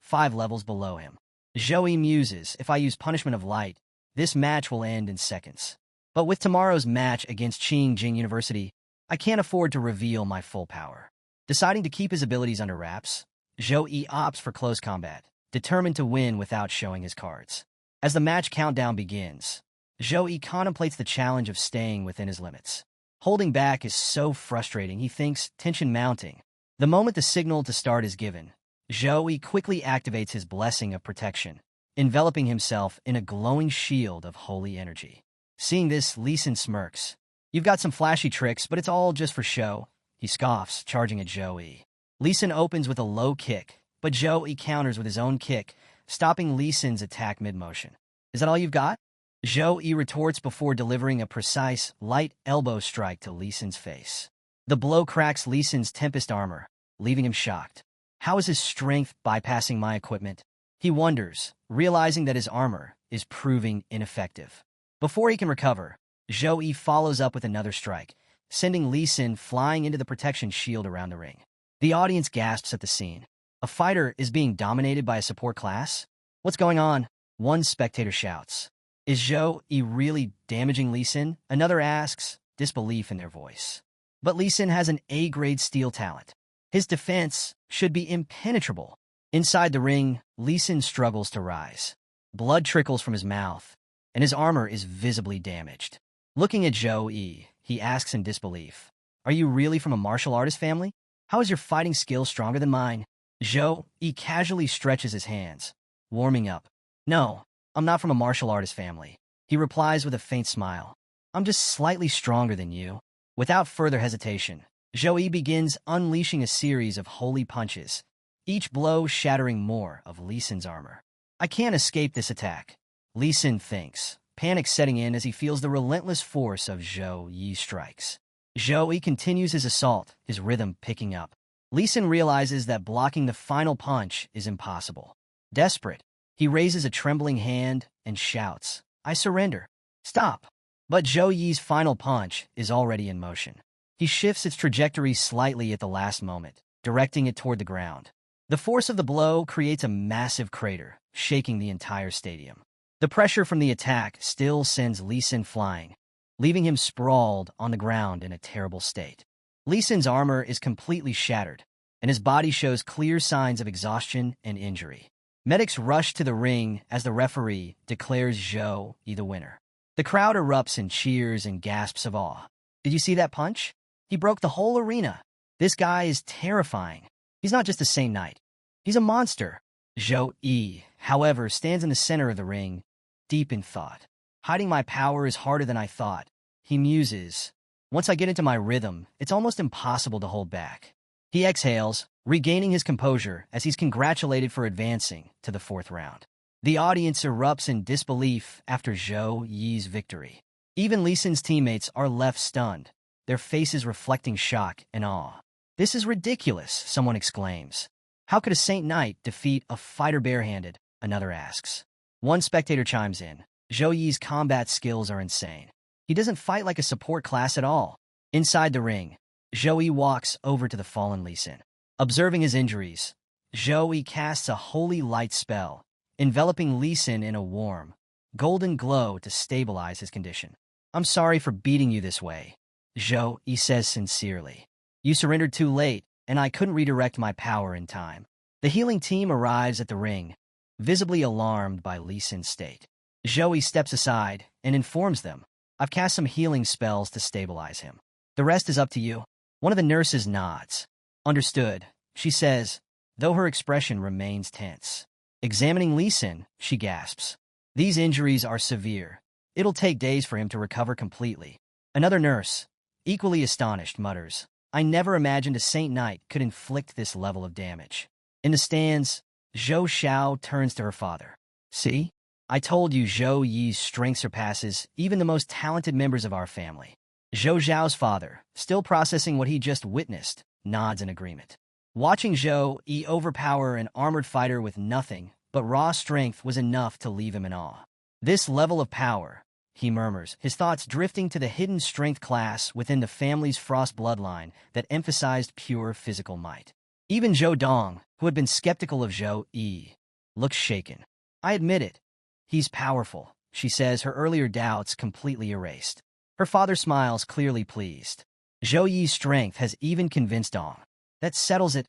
5 levels below him. Zhou Yi muses, if I use Punishment of Light, this match will end in seconds. But with tomorrow's match against Qingjing University, I can't afford to reveal my full power. Deciding to keep his abilities under wraps, Zhou Yi opts for close combat, determined to win without showing his cards. As the match countdown begins, Zhou Yi contemplates the challenge of staying within his limits. Holding back is so frustrating, he thinks, tension mounting. The moment the signal to start is given, Zhou Yi quickly activates his blessing of protection, enveloping himself in a glowing shield of holy energy. Seeing this, Lee Sin smirks. You've got some flashy tricks, but it's all just for show. He scoffs, charging at Zhou Yi. Lee Sin opens with a low kick, but Zhou Yi counters with his own kick, stopping Lee Sin's attack mid-motion. Is that all you've got? Zhou Yi retorts before delivering a precise, light elbow strike to Lee Sin's face. The blow cracks Lee Sin's Tempest armor, leaving him shocked. How is his strength bypassing my equipment? He wonders, realizing that his armor is proving ineffective. Before he can recover, Zhou Yi follows up with another strike, sending Lee Sin flying into the protection shield around the ring. The audience gasps at the scene. A fighter is being dominated by a support class? What's going on? One spectator shouts. Is Zhou Yi really damaging Lee Sin? Another asks, disbelief in their voice. But Lee Sin has an A-grade steel talent. His defense should be impenetrable. Inside the ring, Lee Sin struggles to rise. Blood trickles from his mouth, and his armor is visibly damaged. Looking at Zhou Yi, he asks in disbelief, are you really from a martial artist family? How is your fighting skill stronger than mine? Zhou Yi casually stretches his hands, warming up. No, I'm not from a martial artist family. He replies with a faint smile. I'm just slightly stronger than you. Without further hesitation, Zhou Yi begins unleashing a series of holy punches, each blow shattering more of Lee Sin's armor. I can't escape this attack, Lee Sin thinks, panic setting in as he feels the relentless force of Zhou Yi's strikes. Zhou Yi continues his assault, his rhythm picking up. Lee Sin realizes that blocking the final punch is impossible. Desperate, he raises a trembling hand and shouts, I surrender. Stop! But Zhou Yi's final punch is already in motion. He shifts its trajectory slightly at the last moment, directing it toward the ground. The force of the blow creates a massive crater, shaking the entire stadium. The pressure from the attack still sends Lee Sin flying, leaving him sprawled on the ground in a terrible state. Lee Sin's armor is completely shattered, and his body shows clear signs of exhaustion and injury. Medics rush to the ring as the referee declares Zhou Yi the winner. The crowd erupts in cheers and gasps of awe. Did you see that punch? He broke the whole arena. This guy is terrifying. He's not just a Saint Knight. He's a monster. Zhou Yi, however, stands in the center of the ring, deep in thought. Hiding my power is harder than I thought. He muses. Once I get into my rhythm, it's almost impossible to hold back. He exhales, regaining his composure as he's congratulated for advancing to the 4th round. The audience erupts in disbelief after Zhou Yi's victory. Even Lee Sin's teammates are left stunned, their faces reflecting shock and awe. This is ridiculous, someone exclaims. How could a Saint Knight defeat a fighter barehanded? Another asks. One spectator chimes in. Zhou Yi's combat skills are insane. He doesn't fight like a support class at all. Inside the ring, Zhou Yi walks over to the fallen Lee Sin. Observing his injuries, Zhou casts a holy light spell, enveloping Lee Sin in a warm, golden glow to stabilize his condition. I'm sorry for beating you this way, Zhou says sincerely. You surrendered too late, and I couldn't redirect my power in time. The healing team arrives at the ring, visibly alarmed by Lee Sin's state. Zhou steps aside and informs them, I've cast some healing spells to stabilize him. The rest is up to you. One of the nurses nods. Understood, she says, though her expression remains tense. Examining Lee Sin, she gasps. These injuries are severe. It'll take days for him to recover completely. Another nurse, equally astonished, mutters, I never imagined a Saint Knight could inflict this level of damage. In the stands, Zhou Xiao turns to her father. See? I told you Zhou Yi's strength surpasses even the most talented members of our family. Zhou Xiao's father, still processing what he just witnessed, nods in agreement. Watching Zhou Yi overpower an armored fighter with nothing but raw strength was enough to leave him in awe. This level of power, he murmurs, his thoughts drifting to the hidden strength class within the family's frost bloodline that emphasized pure physical might. Even Zhou Dong, who had been skeptical of Zhou Yi, looks shaken. I admit it. He's powerful, she says, her earlier doubts completely erased. Her father smiles, clearly pleased. Zhou Yi's strength has even convinced Dong. That settles it.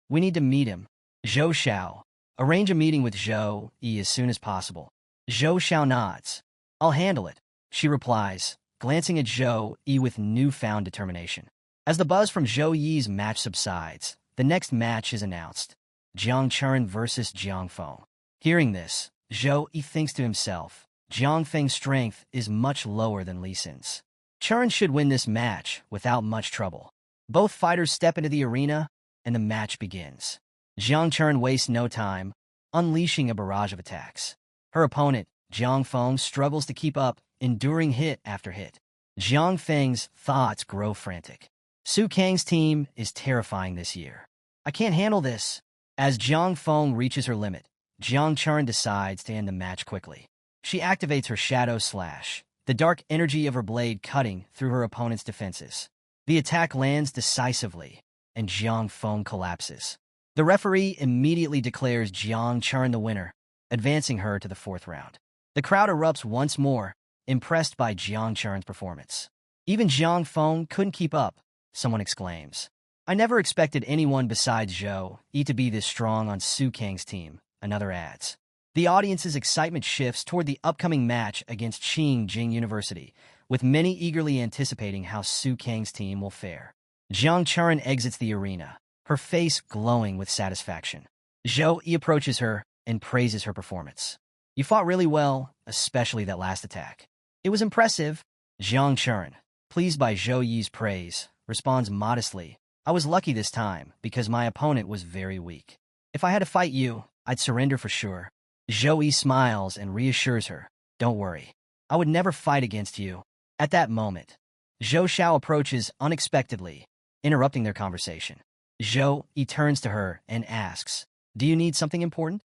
We need to meet him. Zhou Xiao. Arrange a meeting with Zhou Yi as soon as possible. Zhou Xiao nods. I'll handle it, she replies, glancing at Zhou Yi with newfound determination. As the buzz from Zhou Yi's match subsides, the next match is announced. Jiang Chuan versus Jiang Feng. Hearing this, Zhou Yi thinks to himself, Jiang Feng's strength is much lower than Lee Sin's. Chuan should win this match without much trouble. Both fighters step into the arena, and the match begins. Jiang Chuan wastes no time, unleashing a barrage of attacks. Her opponent, Jiang Feng, struggles to keep up, enduring hit after hit. Jiang Feng's thoughts grow frantic. Su Kang's team is terrifying this year. I can't handle this. As Jiang Feng reaches her limit, Jiang Chuan decides to end the match quickly. She activates her Shadow Slash, the dark energy of her blade cutting through her opponent's defenses. The attack lands decisively, and Jiang Feng collapses. The referee immediately declares Jiang Chuan the winner, advancing her to the fourth round. The crowd erupts once more, impressed by Jiang Chuan's performance. Even Jiang Feng couldn't keep up, someone exclaims. I never expected anyone besides Zhou Yi to be this strong on Su Kang's team, another adds. The audience's excitement shifts toward the upcoming match against Qing Jing University, with many eagerly anticipating how Su Kang's team will fare. Jiang Chuan exits the arena, her face glowing with satisfaction. Zhou Yi approaches her and praises her performance. You fought really well, especially that last attack. It was impressive. Jiang Chuan, pleased by Zhou Yi's praise, responds modestly. I was lucky this time because my opponent was very weak. If I had to fight you, I'd surrender for sure. Zhou Yi smiles and reassures her. Don't worry. I would never fight against you. At that moment, Zhou Xiao approaches unexpectedly, interrupting their conversation. Zhou Yi turns to her and asks, Do you need something important?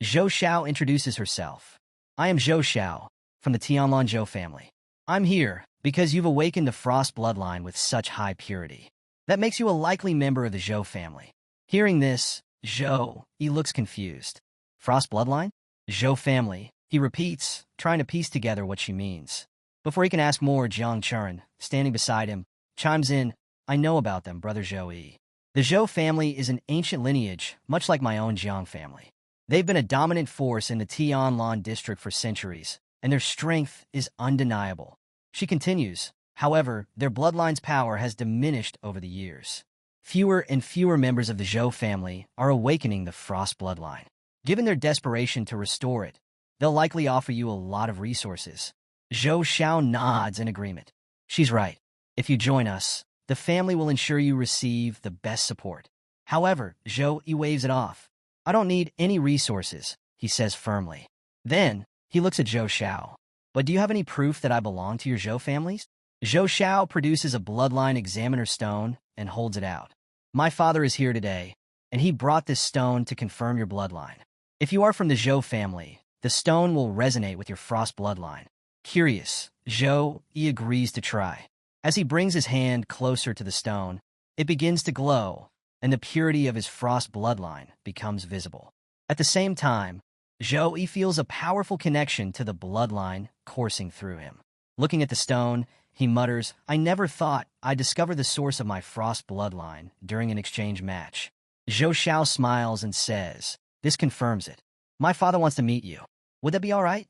Zhou Xiao introduces herself. I am Zhou Xiao, from the Tianlan Zhou family. I'm here because you've awakened the Frost bloodline with such high purity. That makes you a likely member of the Zhou family. Hearing this, Zhou Yi looks confused. Frost bloodline? Zhou family, he repeats, trying to piece together what she means. Before he can ask more, Jiang Chuan, standing beside him, chimes in, I know about them, brother Zhou Yi. The Zhou family is an ancient lineage, much like my own Jiang family. They've been a dominant force in the Tianlan district for centuries, and their strength is undeniable. She continues, however, their bloodline's power has diminished over the years. Fewer and fewer members of the Zhou family are awakening the Frost bloodline. Given their desperation to restore it, they'll likely offer you a lot of resources. Zhou Xiao nods in agreement. She's right. If you join us, the family will ensure you receive the best support. However, Zhou Yi waves it off. I don't need any resources, he says firmly. Then, he looks at Zhou Xiao. But do you have any proof that I belong to your Zhou families? Zhou Xiao produces a bloodline examiner stone and holds it out. My father is here today, and he brought this stone to confirm your bloodline. If you are from the Zhou family, the stone will resonate with your Frost bloodline. Curious, Zhou Yi agrees to try. As he brings his hand closer to the stone, it begins to glow, and the purity of his frost bloodline becomes visible. At the same time, Zhou feels a powerful connection to the bloodline coursing through him. Looking at the stone, he mutters, "I never thought I'd discover the source of my frost bloodline during an exchange match." Zhou Xiao smiles and says, "This confirms it. My father wants to meet you. Would that be all right?"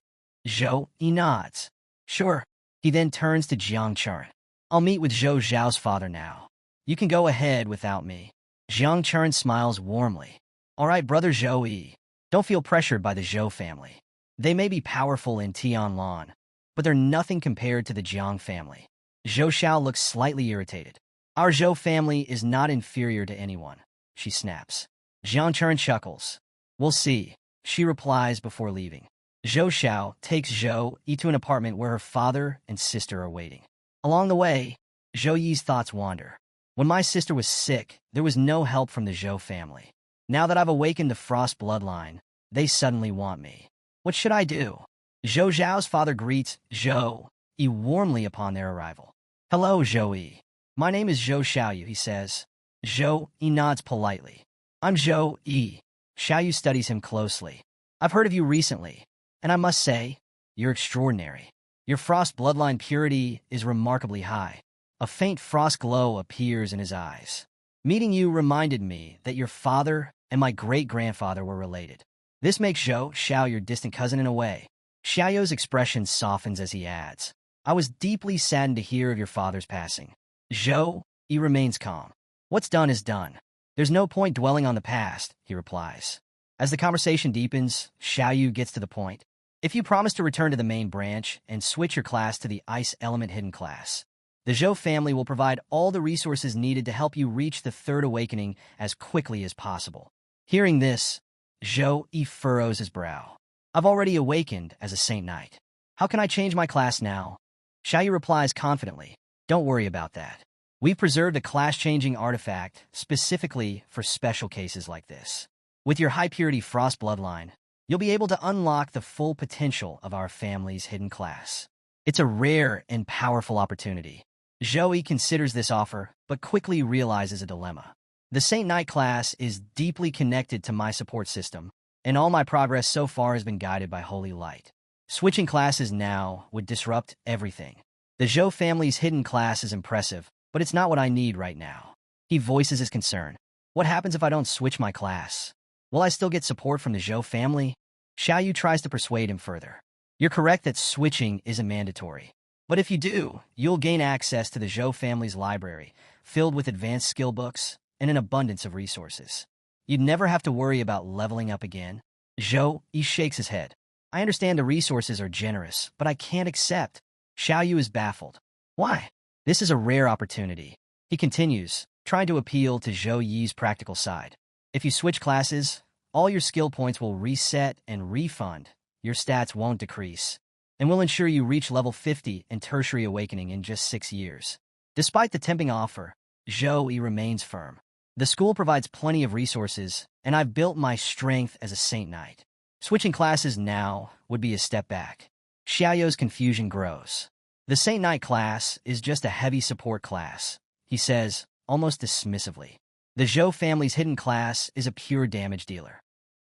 Zhou nods. "Sure." He then turns to Jiang Chuan. "I'll meet with Zhou Zhao's father now. You can go ahead without me." Jiang Chuan smiles warmly. "All right, brother Zhou. Don't feel pressured by the Zhou family. They may be powerful in Tianlan, but they're nothing compared to the Jiang family." Zhou Xiao looks slightly irritated. "Our Zhou family is not inferior to anyone," she snaps. Jiang Chuan chuckles. "We'll see," she replies before leaving. Zhou Xiao takes Zhou Yi to an apartment where her father and sister are waiting. Along the way, Zhou Yi's thoughts wander. "When my sister was sick, there was no help from the Zhou family. Now that I've awakened the frost bloodline, they suddenly want me. What should I do?" Zhou Zhao's father greets Zhou Yi warmly upon their arrival. "Hello, Zhou Yi. My name is Zhou Xiaoyu," he says. Zhou Yi nods politely. "I'm Zhou Yi." Xiaoyu studies him closely. "I've heard of you recently, and I must say, you're extraordinary. Your frost bloodline purity is remarkably high." A faint frost glow appears in his eyes. "Meeting you reminded me that your father and my great-grandfather were related. This makes Zhou Xiao your distant cousin in a way." Xiaoyu's expression softens as he adds, "I was deeply saddened to hear of your father's passing." Zhou Yi remains calm. "What's done is done. There's no point dwelling on the past," he replies. As the conversation deepens, Xiaoyu gets to the point. "If you promise to return to the main branch and switch your class to the Ice Element Hidden class, the Zhou family will provide all the resources needed to help you reach the Third Awakening as quickly as possible." Hearing this, Zhou Yi furrows his brow. "I've already awakened as a Saint Knight. How can I change my class now?" Xiaoyu replies confidently, "Don't worry about that. We've preserved a class-changing artifact specifically for special cases like this. With your high-purity frost bloodline, you'll be able to unlock the full potential of our family's hidden class. It's a rare and powerful opportunity." Zhou Yi considers this offer, but quickly realizes a dilemma. "The Saint Knight class is deeply connected to my support system, and all my progress so far has been guided by Holy Light. Switching classes now would disrupt everything. The Zhou family's hidden class is impressive, but it's not what I need right now." He voices his concern. "What happens if I don't switch my class? Will I still get support from the Zhou family?" Xiaoyu tries to persuade him further. "You're correct that switching isn't mandatory. But if you do, you'll gain access to the Zhou family's library, filled with advanced skill books and an abundance of resources. You'd never have to worry about leveling up again." Zhou Yi shakes his head. "I understand the resources are generous, but I can't accept." Xiaoyu is baffled. "Why? This is a rare opportunity." He continues, trying to appeal to Zhou Yi's practical side. "If you switch classes, all your skill points will reset and refund. Your stats won't decrease, and will ensure you reach level 50 in Tertiary Awakening in just 6 years." Despite the tempting offer, Zhou Yi remains firm. "The school provides plenty of resources, and I've built my strength as a Saint Knight. Switching classes now would be a step back." Xiaoyu's confusion grows. "The Saint Knight class is just a heavy support class," he says, almost dismissively. "The Zhou family's hidden class is a pure damage dealer.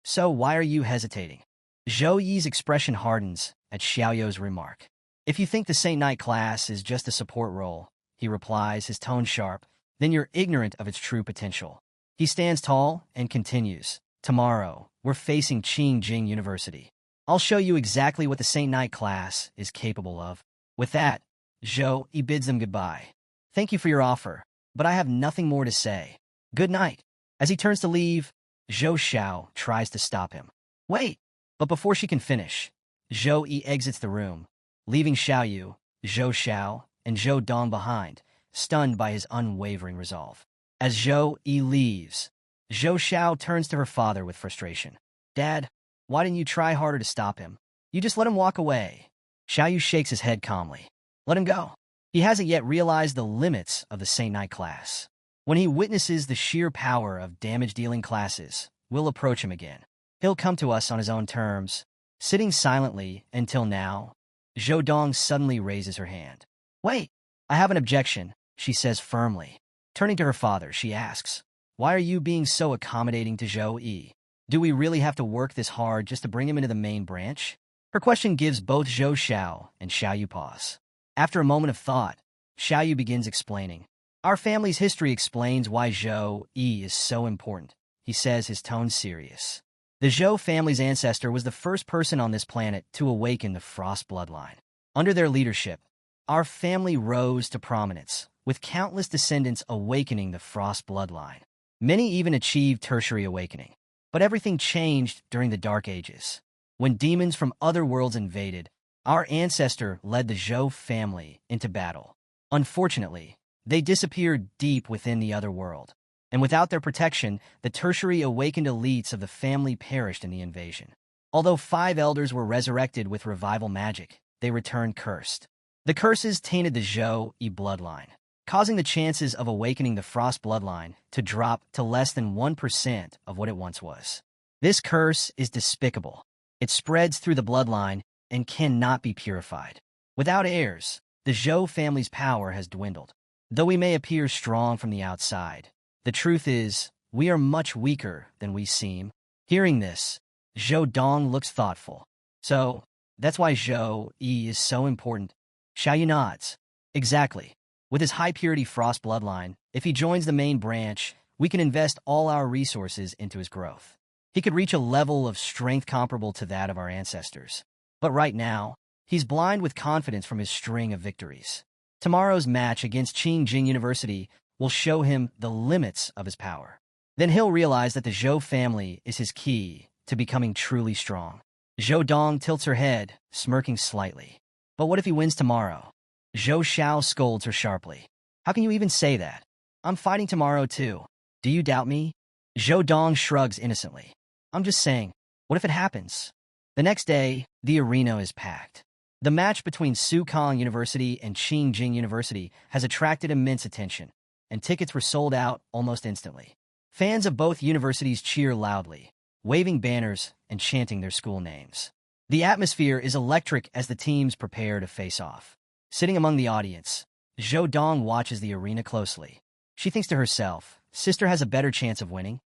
So why are you hesitating?" Zhou Yi's expression hardens at Xiaoyu's remark. "If you think the Saint Knight class is just a support role," he replies, his tone sharp, "then you're ignorant of its true potential." He stands tall and continues, "Tomorrow, we're facing Qingjing University. I'll show you exactly what the Saint Knight class is capable of." With that, Zhou Yi bids them goodbye. "Thank you for your offer, but I have nothing more to say. Good night." As he turns to leave, Zhou Xiao tries to stop him. "Wait!" But before she can finish, Zhou Yi exits the room, leaving Xiaoyu, Zhou Xiao, and Zhou Dong behind, stunned by his unwavering resolve. As Zhou Yi leaves, Zhou Xiao turns to her father with frustration. "Dad, why didn't you try harder to stop him? You just let him walk away." Xiaoyu shakes his head calmly. "Let him go. He hasn't yet realized the limits of the Saint Knight class. When he witnesses the sheer power of damage-dealing classes, we'll approach him again. He'll come to us on his own terms." Sitting silently until now, Zhou Dong suddenly raises her hand. "Wait, I have an objection," she says firmly. Turning to her father, she asks, Why are you being so accommodating to Zhou Yi? Do we really have to work this hard just to bring him into the main branch? Her question gives both Zhou Xiao and Xiaoyu pause. After a moment of thought, Xiaoyu begins explaining. Our family's history explains why Zhou Yi is so important, he says, his tone serious. The Zhou family's ancestor was the first person on this planet to awaken the Frost bloodline. Under their leadership, our family rose to prominence, with countless descendants awakening the Frost bloodline. Many even achieved tertiary awakening. But everything changed during the Dark Ages. When demons from other worlds invaded, our ancestor led the Zhou family into battle. Unfortunately, they disappeared deep within the other world, and without their protection, the tertiary awakened elites of the family perished in the invasion. Although 5 elders were resurrected with revival magic, they returned cursed. The curses tainted the Zhou Yi bloodline, causing the chances of awakening the Frost bloodline to drop to less than 1% of what it once was. This curse is despicable. It spreads through the bloodline and cannot be purified. Without heirs, the Zhou family's power has dwindled. Though we may appear strong from the outside, the truth is, we are much weaker than we seem. Hearing this, Zhou Dong looks thoughtful. So, that's why Zhou Yi is so important. Xiaoyu nods. Exactly. With his high-purity Frost bloodline, if he joins the main branch, we can invest all our resources into his growth. He could reach a level of strength comparable to that of our ancestors. But right now, he's blind with confidence from his string of victories. Tomorrow's match against Qingjing University will show him the limits of his power. Then he'll realize that the Zhou family is his key to becoming truly strong. Zhou Dong tilts her head, smirking slightly. But what if he wins tomorrow? Zhou Xiao scolds her sharply. How can you even say that? I'm fighting tomorrow too. Do you doubt me? Zhou Dong shrugs innocently. I'm just saying, what if it happens? The next day, the arena is packed. The match between Sukong University and Qingjing University has attracted immense attention, and tickets were sold out almost instantly. Fans of both universities cheer loudly, waving banners and chanting their school names. The atmosphere is electric as the teams prepare to face off. Sitting among the audience, Zhou Dong watches the arena closely. She thinks to herself, sister has a better chance of winning.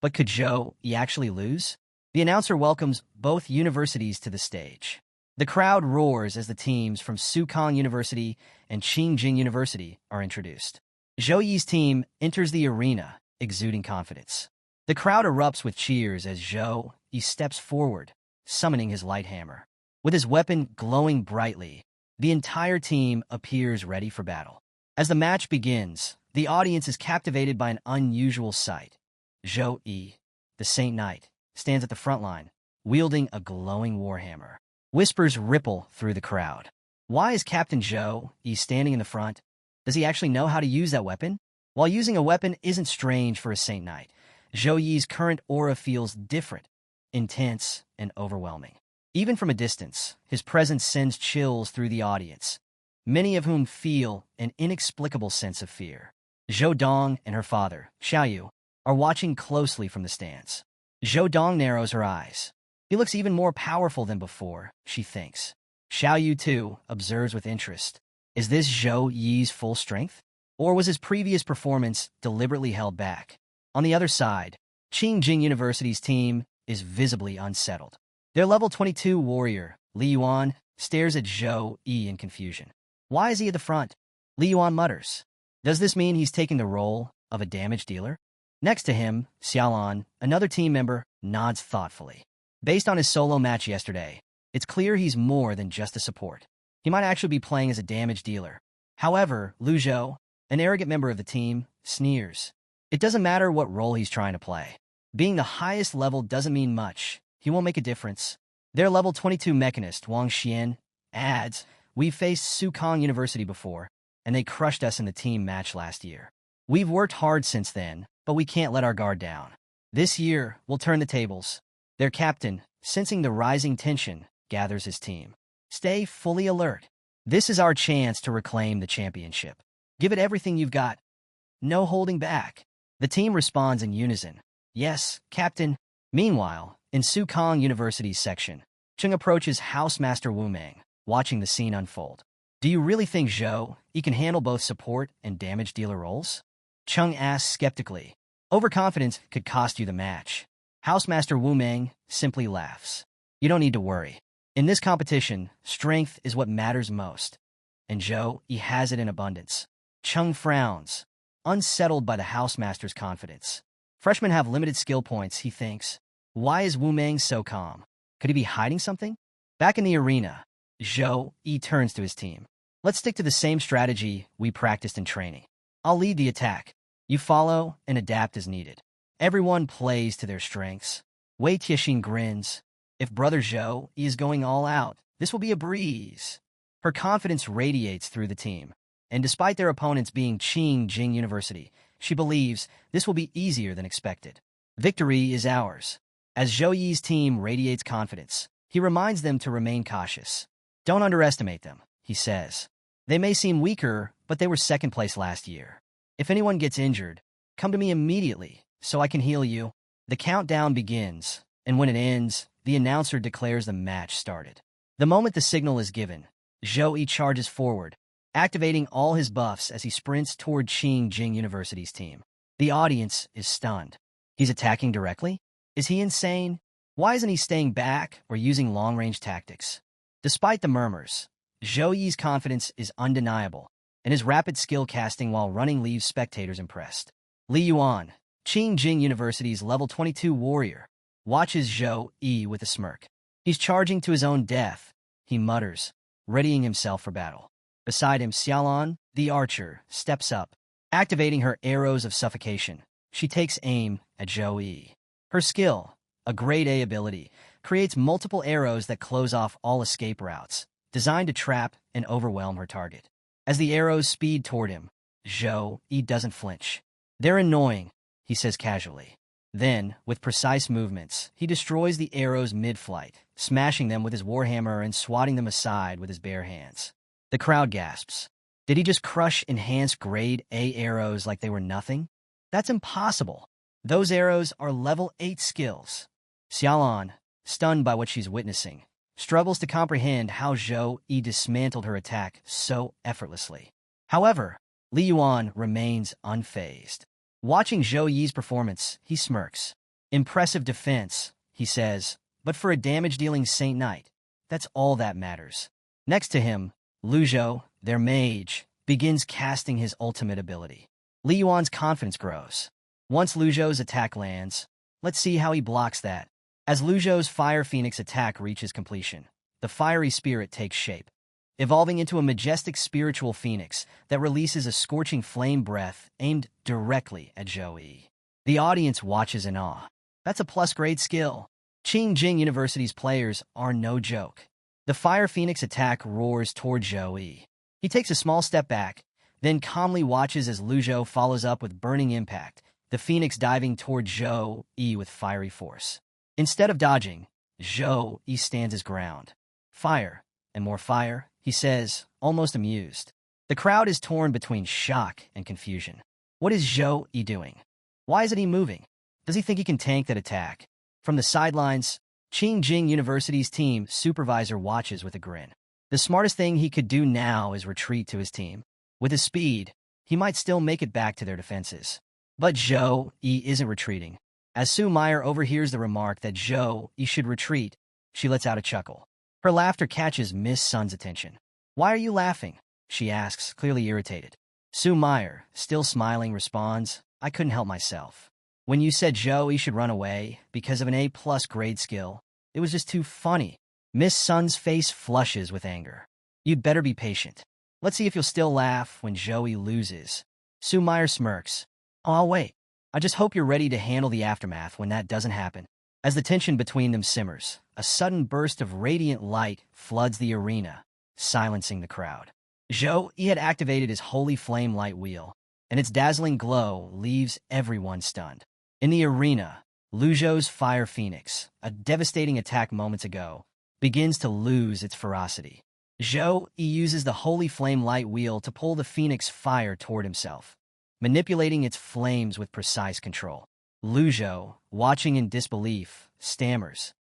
But could Zhou Yi actually lose? The announcer welcomes both universities to the stage. The crowd roars as the teams from Sukong University and Qingjing University are introduced. Zhou Yi's team enters the arena, exuding confidence. The crowd erupts with cheers as Zhou Yi steps forward, summoning his light hammer. With his weapon glowing brightly, the entire team appears ready for battle. As the match begins, the audience is captivated by an unusual sight. Zhou Yi, the Saint Knight, stands at the front line, wielding a glowing warhammer. Whispers ripple through the crowd. Why is Captain Zhou Yi standing in the front? Does he actually know how to use that weapon? While using a weapon isn't strange for a Saint Knight, Zhou Yi's current aura feels different, intense, and overwhelming. Even from a distance, his presence sends chills through the audience, many of whom feel an inexplicable sense of fear. Zhou Dong and her father, Xiaoyu, are watching closely from the stands. Zhou Dong narrows her eyes. He looks even more powerful than before, she thinks. Xiaoyu, too, observes with interest. Is this Zhou Yi's full strength? Or was his previous performance deliberately held back? On the other side, Qingjing University's team is visibly unsettled. Their level 22 warrior, Li Yuan, stares at Zhou Yi in confusion. Why is he at the front? Li Yuan mutters. Does this mean he's taking the role of a damage dealer? Next to him, Xiaolan, another team member, nods thoughtfully. Based on his solo match yesterday, it's clear he's more than just a support. He might actually be playing as a damage dealer. However, Lu Zhou, an arrogant member of the team, sneers. It doesn't matter what role he's trying to play. Being the highest level doesn't mean much. He won't make a difference. Their level 22 mechanist, Wang Xian, adds, "We've faced Sukong University before, and they crushed us in the team match last year. We've worked hard since then, but we can't let our guard down. This year, we'll turn the tables." Their captain, sensing the rising tension, gathers his team. Stay fully alert. This is our chance to reclaim the championship. Give it everything you've got. No holding back. The team responds in unison. Yes, Captain. Meanwhile, in Sukong University's section, Chung approaches Housemaster Wu Meng, watching the scene unfold. Do you really think Zhou Yi can handle both support and damage dealer roles? Chung asks skeptically. Overconfidence could cost you the match. Housemaster Wu Meng simply laughs. You don't need to worry. In this competition, strength is what matters most. And Zhou, he has it in abundance. Chung frowns, unsettled by the housemaster's confidence. Freshmen have limited skill points, he thinks. Why is Wu Meng so calm? Could he be hiding something? Back in the arena, Zhou Yi turns to his team. Let's stick to the same strategy we practiced in training. I'll lead the attack. You follow and adapt as needed. Everyone plays to their strengths. Wei Tianxin grins. If Brother Zhou Yi is going all out, this will be a breeze. Her confidence radiates through the team. And despite their opponents being Qing Jing University, she believes this will be easier than expected. Victory is ours. As Zhou Yi's team radiates confidence, he reminds them to remain cautious. Don't underestimate them, he says. They may seem weaker, but they were second place last year. If anyone gets injured, come to me immediately, so I can heal you. The countdown begins, and when it ends, the announcer declares the match started. The moment the signal is given, Zhou Yi charges forward, activating all his buffs as he sprints toward Qing Jing University's team. The audience is stunned. He's attacking directly? Is he insane? Why isn't he staying back or using long-range tactics? Despite the murmurs, Zhou Yi's confidence is undeniable, and his rapid skill casting while running leaves spectators impressed. Li Yuan, Qing Jing University's level 22 warrior, watches Zhou Yi with a smirk. He's charging to his own death, he mutters, readying himself for battle. Beside him, Xiaolan, the archer, steps up. Activating her arrows of suffocation, she takes aim at Zhou Yi. Her skill, a grade A ability, creates multiple arrows that close off all escape routes, designed to trap and overwhelm her target. As the arrows speed toward him, Zhou Yi doesn't flinch. They're annoying, he says casually. Then, with precise movements, he destroys the arrows mid-flight, smashing them with his warhammer and swatting them aside with his bare hands. The crowd gasps. Did he just crush enhanced grade A arrows like they were nothing? That's impossible. Those arrows are level 8 skills. Xiaolan, stunned by what she's witnessing, struggles to comprehend how Zhou Yi dismantled her attack so effortlessly. However, Li Yuan remains unfazed. Watching Zhou Yi's performance, he smirks. Impressive defense, he says, but for a damage-dealing Saint Knight, that's all that matters. Next to him, Lu Zhou, their mage, begins casting his ultimate ability. Li Yuan's confidence grows. Once Lu Zhou's attack lands, let's see how he blocks that. As Lu Zhou's Fire Phoenix attack reaches completion, the fiery spirit takes shape, evolving into a majestic spiritual phoenix that releases a scorching flame breath aimed directly at Zhou Yi. The audience watches in awe. That's a plus-grade skill. Qing Jing University's players are no joke. The Fire Phoenix attack roars toward Zhou Yi. He takes a small step back, then calmly watches as Lu Zhou follows up with Burning Impact, the Phoenix diving toward Zhou Yi with fiery force. Instead of dodging, Zhou Yi stands his ground. Fire, and more fire, he says, almost amused. The crowd is torn between shock and confusion. What is Zhou Yi doing? Why isn't he moving? Does he think he can tank that attack? From the sidelines, Qing Jing University's team supervisor watches with a grin. The smartest thing he could do now is retreat to his team. With his speed, he might still make it back to their defenses. But Zhou Yi isn't retreating. As Su Meyer overhears the remark that Zhou Yi should retreat, she lets out a chuckle. Her laughter catches Miss Sun's attention. Why are you laughing? She asks, clearly irritated. Su Meyer, still smiling, responds, I couldn't help myself. When you said Zhou Yi should run away because of an A+ grade skill, it was just too funny. Miss Sun's face flushes with anger. You'd better be patient. Let's see if you'll still laugh when Zhou Yi loses. Su Meyer smirks. Oh, I'll wait. I just hope you're ready to handle the aftermath when that doesn't happen. As the tension between them simmers, a sudden burst of radiant light floods the arena, silencing the crowd. Zhou Yi had activated his Holy Flame Light Wheel, and its dazzling glow leaves everyone stunned. In the arena, Lu Zhou's Fire Phoenix, a devastating attack moments ago, begins to lose its ferocity. Zhou Yi uses the Holy Flame Light Wheel to pull the Phoenix fire toward himself, manipulating its flames with precise control. Lu Zhou, watching in disbelief, stammers.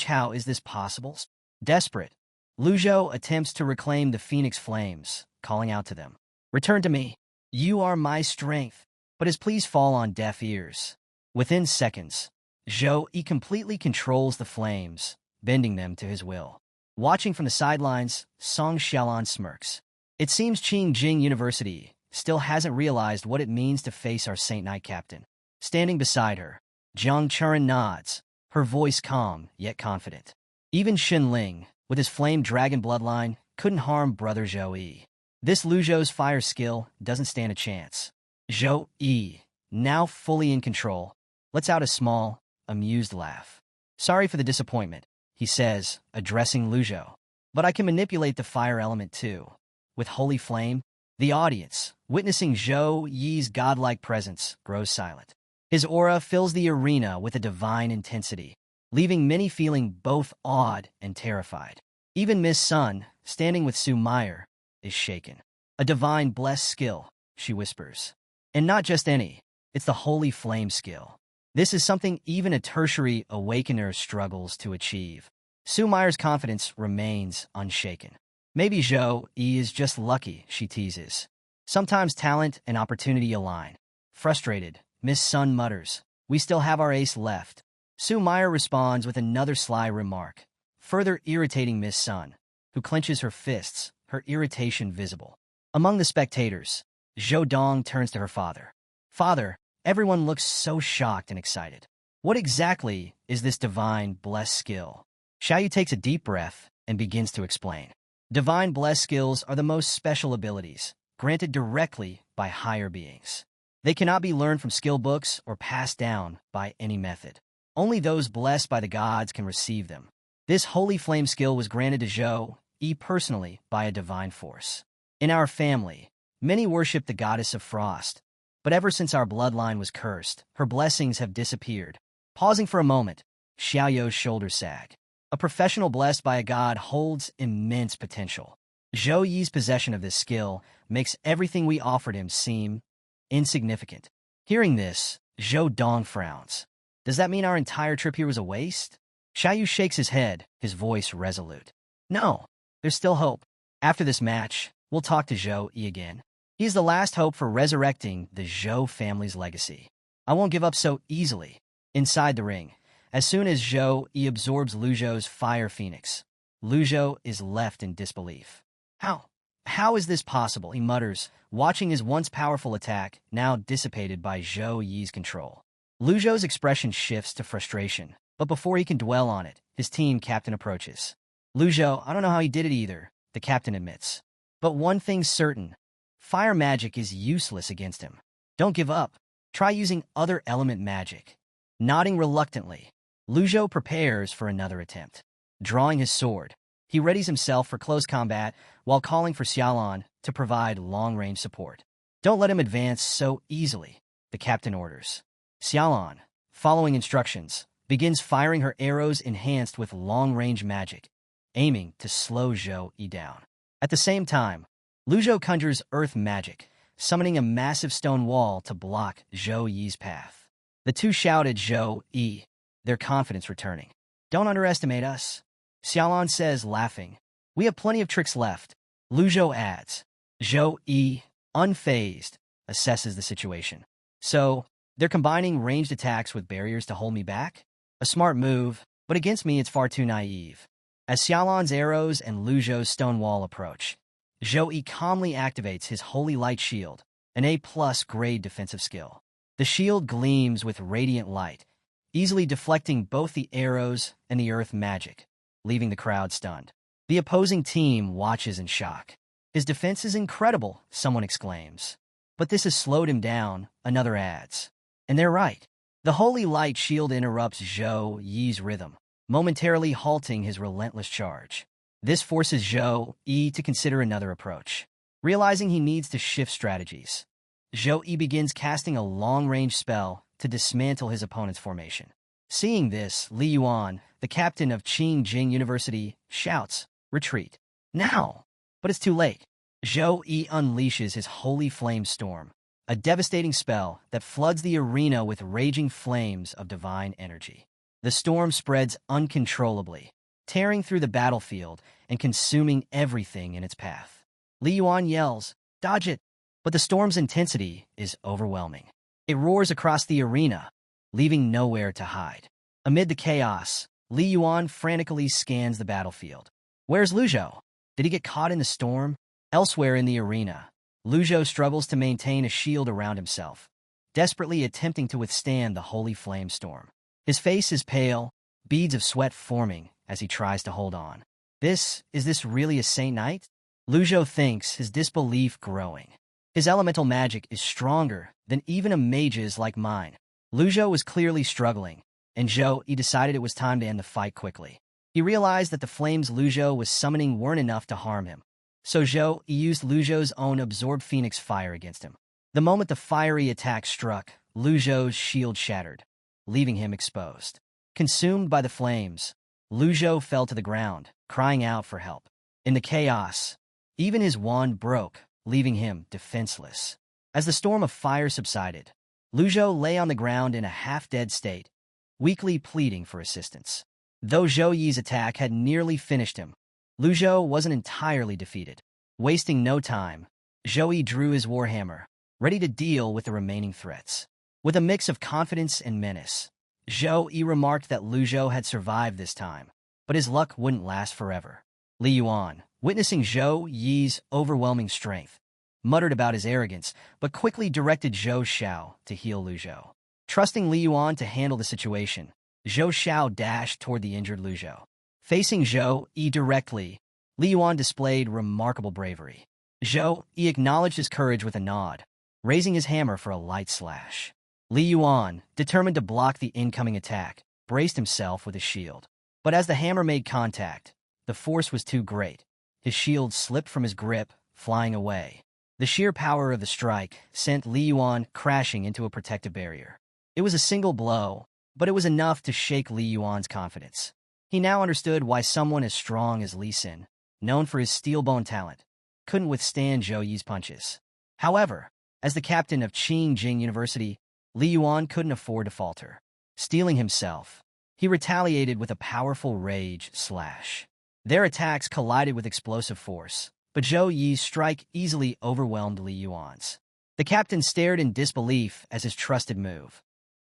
How is this possible? Desperate, Lu Zhou attempts to reclaim the Phoenix flames, calling out to them. Return to me. You are my strength. but his pleas fall on deaf ears. Within seconds, Zhou Yi completely controls the flames, bending them to his will. Watching from the sidelines, Song Xiaolan smirks. It seems Qingjing University still hasn't realized what it means to face our Saint Knight captain. Standing beside her, Jiang Churan nods, her voice calm yet confident. Even Xin Ling, with his flame dragon bloodline, couldn't harm brother Zhou Yi. This Lu Zhou's fire skill doesn't stand a chance. Zhou Yi, now fully in control, lets out a small, amused laugh. Sorry for the disappointment, he says, addressing Lu Zhou. But I can manipulate the fire element too. With holy flame, the audience, witnessing Zhou Yi's godlike presence, grows silent. His aura fills the arena with a divine intensity, leaving many feeling both awed and terrified. Even Miss Sun, standing with Su Meyer, is shaken. A divine blessed skill, she whispers. And not just any, it's the holy flame skill. This is something even a tertiary awakener struggles to achieve. Su Meyer's confidence remains unshaken. Maybe Zhou Yi is just lucky, she teases. Sometimes talent and opportunity align. Frustrated, Miss Sun mutters, "We still have our ace left." Su Meyer responds with another sly remark, further irritating Miss Sun, who clenches her fists, her irritation visible. Among the spectators, Zhou Dong turns to her father. "Father," everyone looks so shocked and excited. "What exactly is this divine blessed skill?" Xiaoyu takes a deep breath and begins to explain. Divine blessed skills are the most special abilities, granted directly by higher beings. They cannot be learned from skill books or passed down by any method. Only those blessed by the gods can receive them. This holy flame skill was granted to Zhou Yi personally by a divine force. In our family, many worship the goddess of frost, but ever since our bloodline was cursed, her blessings have disappeared. Pausing for a moment, Xiaoyou's shoulders sag. A professional blessed by a god holds immense potential. Zhou Yi's possession of this skill makes everything we offered him seem insignificant. Hearing this, Zhou Dong frowns. Does that mean our entire trip here was a waste? Xiaoyu shakes his head, his voice resolute. No, there's still hope. After this match, we'll talk to Zhou Yi again. He is the last hope for resurrecting the Zhou family's legacy. I won't give up so easily. Inside the ring, as soon as Zhou Yi absorbs Lu Zhou's fire phoenix, Lu Zhou is left in disbelief. How is this possible? He mutters, watching his once powerful attack now dissipated by Zhou Yi's control. Lu Zhou's expression shifts to frustration, but before he can dwell on it, his team captain approaches. Lu Zhou, I don't know how he did it either, the captain admits. But one thing's certain, fire magic is useless against him. Don't give up. Try using other element magic. Nodding reluctantly, Lu Zhou prepares for another attempt. Drawing his sword, he readies himself for close combat while calling for Xiaolan to provide long-range support. Don't let him advance so easily, the captain orders. Xiaolan, following instructions, begins firing her arrows enhanced with long-range magic, aiming to slow Zhou Yi down. At the same time, Lu Zhou conjures earth magic, summoning a massive stone wall to block Zhou Yi's path. The two shout at Zhou Yi, their confidence returning. Don't underestimate us, Xiaolan says, laughing. We have plenty of tricks left. Lu Zhou adds. Zhou Yi, unfazed, assesses the situation. So, they're combining ranged attacks with barriers to hold me back? A smart move, but against me it's far too naive. As Xiaolan's arrows and Lu Zhou's stone wall approach, Zhou Yi calmly activates his Holy Light Shield, an A+ grade defensive skill. The shield gleams with radiant light, easily deflecting both the arrows and the earth magic, leaving the crowd stunned. The opposing team watches in shock. His defense is incredible, someone exclaims. But this has slowed him down, another adds. And they're right. The Holy Light Shield interrupts Zhou Yi's rhythm, momentarily halting his relentless charge. This forces Zhou Yi to consider another approach. Realizing he needs to shift strategies, Zhou Yi begins casting a long-range spell to dismantle his opponent's formation. Seeing this, Li Yuan, the captain of Qingjing University, shouts, "Retreat. Now!" But it's too late. Zhou Yi unleashes his Holy Flame Storm, a devastating spell that floods the arena with raging flames of divine energy. The storm spreads uncontrollably, tearing through the battlefield and consuming everything in its path. Li Yuan yells, "Dodge it!" But the storm's intensity is overwhelming. It roars across the arena, leaving nowhere to hide. Amid the chaos, Li Yuan frantically scans the battlefield. Where's Lu Zhou? Did he get caught in the storm? Elsewhere in the arena, Lu Zhou struggles to maintain a shield around himself, desperately attempting to withstand the holy flame storm. His face is pale, beads of sweat forming as he tries to hold on. Is this really a Saint Knight? Lu Zhou thinks, his disbelief growing. His elemental magic is stronger than even a mage's like mine. Lu Zhou was clearly struggling, and he decided it was time to end the fight quickly. He realized that the flames Lu Zhou was summoning weren't enough to harm him. So he used Lu Zhou's own absorbed phoenix fire against him. The moment the fiery attack struck, Lu Zhou's shield shattered, leaving him exposed. Consumed by the flames, Lu Zhou fell to the ground, crying out for help. In the chaos, even his wand broke, leaving him defenseless. As the storm of fire subsided, Lu Zhou lay on the ground in a half-dead state, weakly pleading for assistance. Though Zhou Yi's attack had nearly finished him, Lu Zhou wasn't entirely defeated. Wasting no time, Zhou Yi drew his warhammer, ready to deal with the remaining threats. With a mix of confidence and menace, Zhou Yi remarked that Lu Zhou had survived this time, but his luck wouldn't last forever. Li Yuan, witnessing Zhou Yi's overwhelming strength, muttered about his arrogance, but quickly directed Zhou Xiao to heal Lu Zhou. Trusting Li Yuan to handle the situation, Zhou Xiao dashed toward the injured Lu Zhou. Facing Zhou Yi directly, Li Yuan displayed remarkable bravery. Zhou Yi acknowledged his courage with a nod, raising his hammer for a light slash. Li Yuan, determined to block the incoming attack, braced himself with his shield. But as the hammer made contact, the force was too great. His shield slipped from his grip, flying away. The sheer power of the strike sent Li Yuan crashing into a protective barrier. It was a single blow, but it was enough to shake Li Yuan's confidence. He now understood why someone as strong as Li Xin, known for his steel-bone talent, couldn't withstand Zhou Yi's punches. However, as the captain of Qingjing University, Li Yuan couldn't afford to falter. Steeling himself, he retaliated with a powerful rage slash. Their attacks collided with explosive force, but Zhou Yi's strike easily overwhelmed Li Yuan's. The captain stared in disbelief as his trusted move,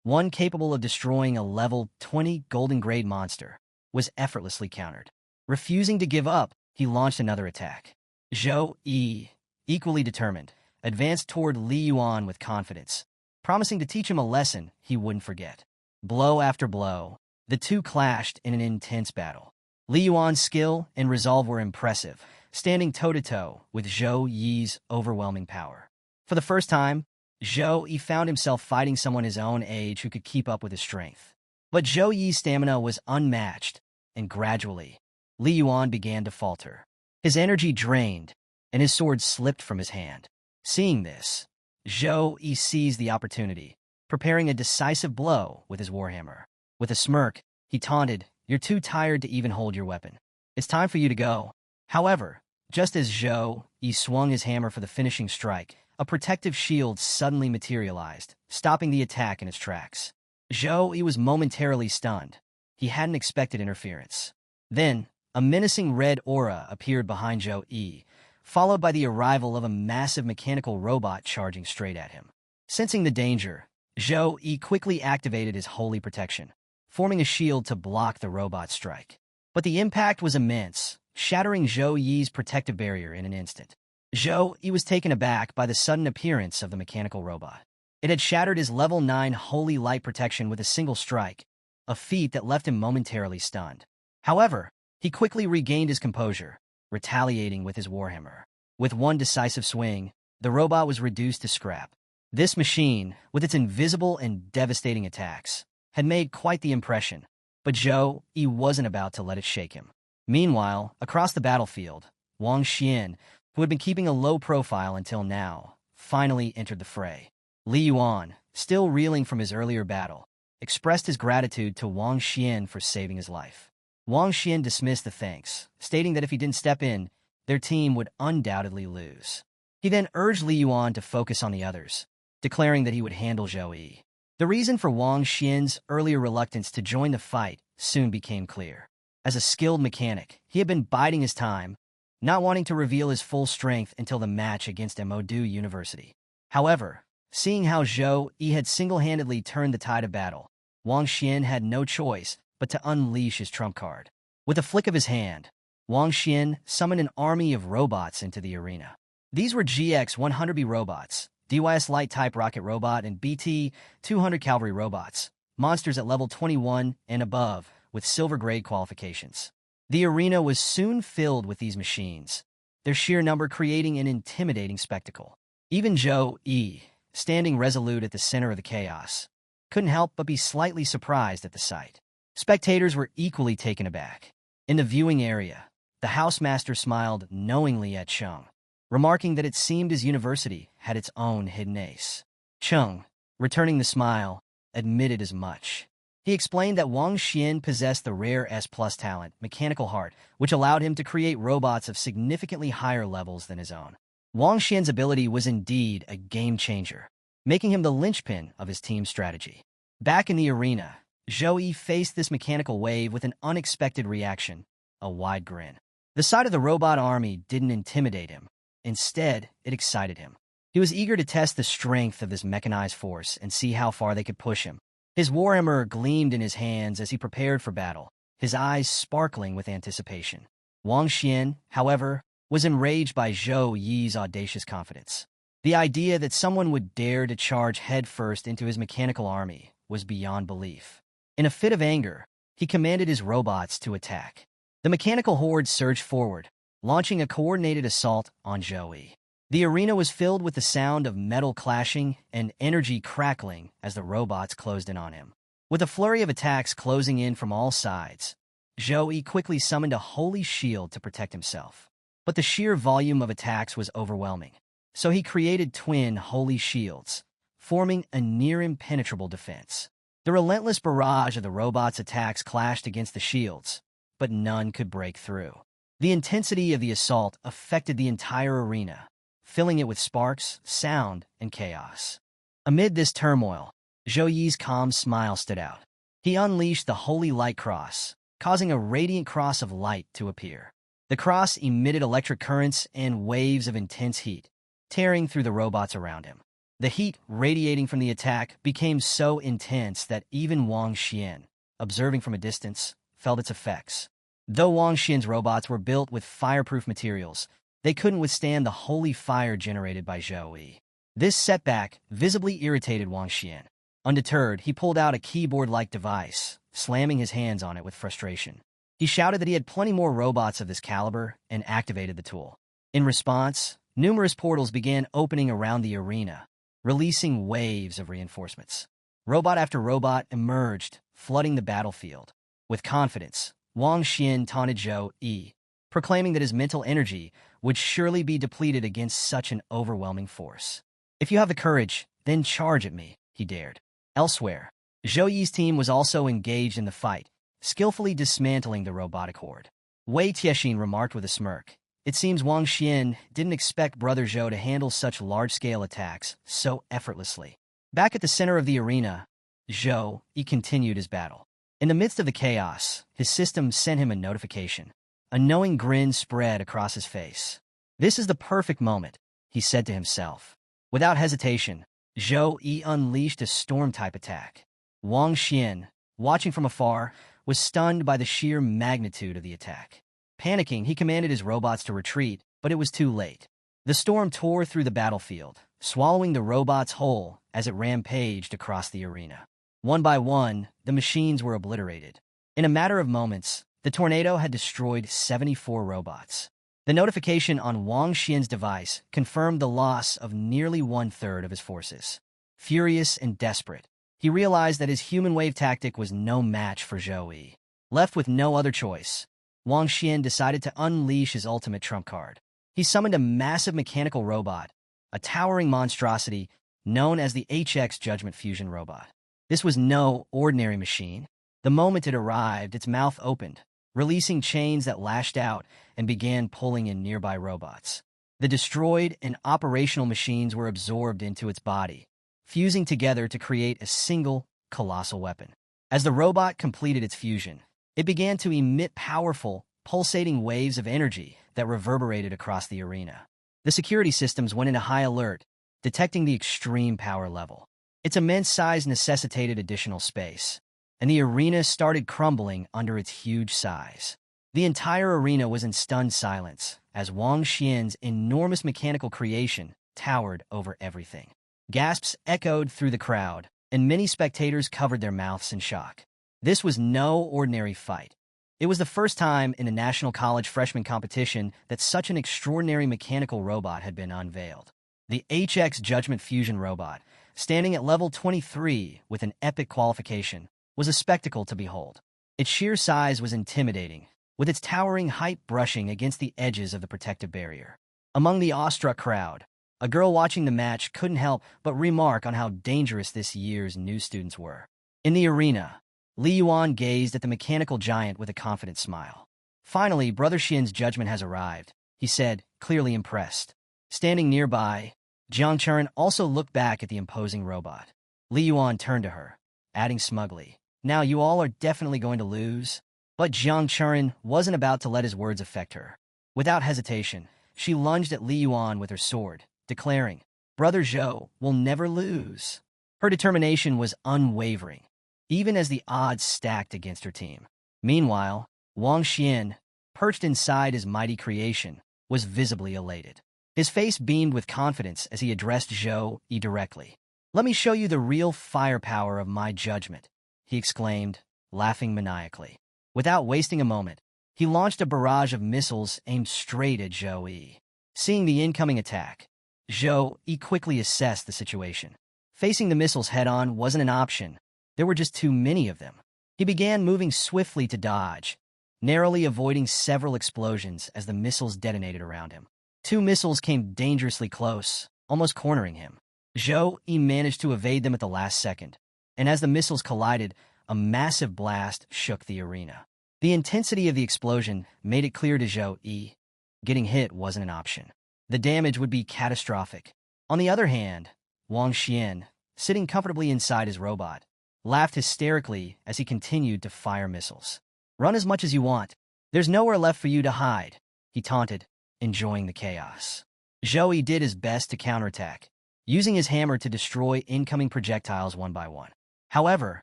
one capable of destroying a level 20 golden-grade monster, was effortlessly countered. Refusing to give up, he launched another attack. Zhou Yi, equally determined, advanced toward Li Yuan with confidence, promising to teach him a lesson he wouldn't forget. Blow after blow, the two clashed in an intense battle. Li Yuan's skill and resolve were impressive, standing toe-to-toe with Zhou Yi's overwhelming power. For the first time, Zhou Yi found himself fighting someone his own age who could keep up with his strength. But Zhou Yi's stamina was unmatched, and gradually, Li Yuan began to falter. His energy drained, and his sword slipped from his hand. Seeing this, Zhou Yi seized the opportunity, preparing a decisive blow with his warhammer. With a smirk, he taunted, "You're too tired to even hold your weapon. It's time for you to go." However, just as Zhou Yi swung his hammer for the finishing strike, a protective shield suddenly materialized, stopping the attack in its tracks. Zhou Yi was momentarily stunned. He hadn't expected interference. Then, a menacing red aura appeared behind Zhou Yi, followed by the arrival of a massive mechanical robot charging straight at him. Sensing the danger, Zhou Yi quickly activated his holy protection, forming a shield to block the robot's strike. But the impact was immense, shattering Zhou Yi's protective barrier in an instant. Zhou Yi was taken aback by the sudden appearance of the mechanical robot. It had shattered his level 9 holy light protection with a single strike, a feat that left him momentarily stunned. However, he quickly regained his composure, retaliating with his warhammer. With one decisive swing, the robot was reduced to scrap. This machine, with its invisible and devastating attacks, had made quite the impression, but Zhou Yi wasn't about to let it shake him. Meanwhile, across the battlefield, Wang Xian, who had been keeping a low profile until now, finally entered the fray. Li Yuan, still reeling from his earlier battle, expressed his gratitude to Wang Xian for saving his life. Wang Xian dismissed the thanks, stating that if he didn't step in, their team would undoubtedly lose. He then urged Li Yuan to focus on the others, declaring that he would handle Zhou Yi. The reason for Wang Xian's earlier reluctance to join the fight soon became clear. As a skilled mechanic, he had been biding his time, not wanting to reveal his full strength until the match against Modu University. However, Seeing how Zhou Yi had single-handedly turned the tide of battle, Wang Xian had no choice but to unleash his trump card. With a flick of his hand, Wang Xian summoned an army of robots into the arena. These were GX-100B robots, DYS light-type rocket robot, and BT-200 cavalry robots, monsters at level 21 and above, with silver-grade qualifications. The arena was soon filled with these machines, their sheer number creating an intimidating spectacle. Even Zhou Yi, standing resolute at the center of the chaos, couldn't help but be slightly surprised at the sight. Spectators were equally taken aback. In the viewing area, the housemaster smiled knowingly at Cheng, remarking that it seemed his university had its own hidden ace. Cheng, returning the smile, admitted as much. He explained that Wang Xian possessed the rare S+ talent, Mechanical Heart, which allowed him to create robots of significantly higher levels than his own. Wang Xian's ability was indeed a game-changer, making him the linchpin of his team's strategy. Back in the arena, Zhou Yi faced this mechanical wave with an unexpected reaction, a wide grin. The sight of the robot army didn't intimidate him. Instead, it excited him. He was eager to test the strength of this mechanized force and see how far they could push him. His warhammer gleamed in his hands as he prepared for battle, his eyes sparkling with anticipation. Wang Xian, however, was enraged by Zhou Yi's audacious confidence. The idea that someone would dare to charge headfirst into his mechanical army was beyond belief. In a fit of anger, he commanded his robots to attack. The mechanical horde surged forward, launching a coordinated assault on Zhou Yi. The arena was filled with the sound of metal clashing and energy crackling as the robots closed in on him. With a flurry of attacks closing in from all sides, Zhou Yi quickly summoned a holy shield to protect himself. But the sheer volume of attacks was overwhelming, so he created twin holy shields, forming a near-impenetrable defense. The relentless barrage of the robots' attacks clashed against the shields, but none could break through. The intensity of the assault affected the entire arena, filling it with sparks, sound, and chaos. Amid this turmoil, Zhou Yi's calm smile stood out. He unleashed the Holy Light Cross, causing a radiant cross of light to appear. The cross emitted electric currents and waves of intense heat, tearing through the robots around him. The heat radiating from the attack became so intense that even Wang Xian, observing from a distance, felt its effects. Though Wang Xian's robots were built with fireproof materials, they couldn't withstand the holy fire generated by Zhou Yi. This setback visibly irritated Wang Xian. Undeterred, he pulled out a keyboard-like device, slamming his hands on it with frustration. He shouted that he had plenty more robots of this caliber and activated the tool. In response, numerous portals began opening around the arena, releasing waves of reinforcements. Robot after robot emerged, flooding the battlefield. With confidence, Wang Xian taunted Zhou Yi, proclaiming that his mental energy would surely be depleted against such an overwhelming force. "If you have the courage, then charge at me," he dared. Elsewhere, Zhou Yi's team was also engaged in the fight, skillfully dismantling the robotic horde. Wei Tiexin remarked with a smirk, "It seems Wang Xian didn't expect Brother Zhou to handle such large-scale attacks so effortlessly." Back at the center of the arena, Zhou Yi continued his battle. In the midst of the chaos, his system sent him a notification. A knowing grin spread across his face. "This is the perfect moment," he said to himself. Without hesitation, Zhou Yi unleashed a storm-type attack. Wang Xian, watching from afar, was stunned by the sheer magnitude of the attack. Panicking, he commanded his robots to retreat, but it was too late. The storm tore through the battlefield, swallowing the robots whole as it rampaged across the arena. One by one, the machines were obliterated. In a matter of moments, the tornado had destroyed 74 robots. The notification on Wang Xian's device confirmed the loss of nearly one-third of his forces. Furious and desperate, he realized that his human wave tactic was no match for Zhou Yi. Left with no other choice, Wang Xian decided to unleash his ultimate trump card. He summoned a massive mechanical robot, a towering monstrosity known as the HX Judgment Fusion Robot. This was no ordinary machine. The moment it arrived, its mouth opened, releasing chains that lashed out and began pulling in nearby robots. The destroyed and operational machines were absorbed into its body, fusing together to create a single, colossal weapon. As the robot completed its fusion, it began to emit powerful, pulsating waves of energy that reverberated across the arena. The security systems went into high alert, detecting the extreme power level. Its immense size necessitated additional space, and the arena started crumbling under its huge size. The entire arena was in stunned silence as Wang Xian's enormous mechanical creation towered over everything. Gasps echoed through the crowd, and many spectators covered their mouths in shock. This was no ordinary fight. It was the first time in a national college freshman competition that such an extraordinary mechanical robot had been unveiled. The HX Judgment Fusion robot, standing at level 23 with an epic qualification, was a spectacle to behold. Its sheer size was intimidating, with its towering height brushing against the edges of the protective barrier. Among the awestruck crowd, a girl watching the match couldn't help but remark on how dangerous this year's new students were. In the arena, Li Yuan gazed at the mechanical giant with a confident smile. Finally, Brother Xian's judgment has arrived, he said, clearly impressed. Standing nearby, Jiang Chuan also looked back at the imposing robot. Li Yuan turned to her, adding smugly, "Now you all are definitely going to lose." But Jiang Chuan wasn't about to let his words affect her. Without hesitation, she lunged at Li Yuan with her sword, declaring, "Brother Zhou will never lose." Her determination was unwavering, even as the odds stacked against her team. Meanwhile, Wang Xian, perched inside his mighty creation, was visibly elated. His face beamed with confidence as he addressed Zhou Yi directly. "Let me show you the real firepower of my judgment," he exclaimed, laughing maniacally. Without wasting a moment, he launched a barrage of missiles aimed straight at Zhou Yi. Seeing the incoming attack, Zhou Yi quickly assessed the situation. Facing the missiles head-on wasn't an option. There were just too many of them. He began moving swiftly to dodge, narrowly avoiding several explosions as the missiles detonated around him. 2 missiles came dangerously close, almost cornering him. Zhou Yi managed to evade them at the last second, and as the missiles collided, a massive blast shook the arena. The intensity of the explosion made it clear to Zhou Yi, getting hit wasn't an option. The damage would be catastrophic. On the other hand, Wang Xian, sitting comfortably inside his robot, laughed hysterically as he continued to fire missiles. "Run as much as you want. There's nowhere left for you to hide," he taunted, enjoying the chaos. Zhou Yi did his best to counterattack, using his hammer to destroy incoming projectiles one by one. However,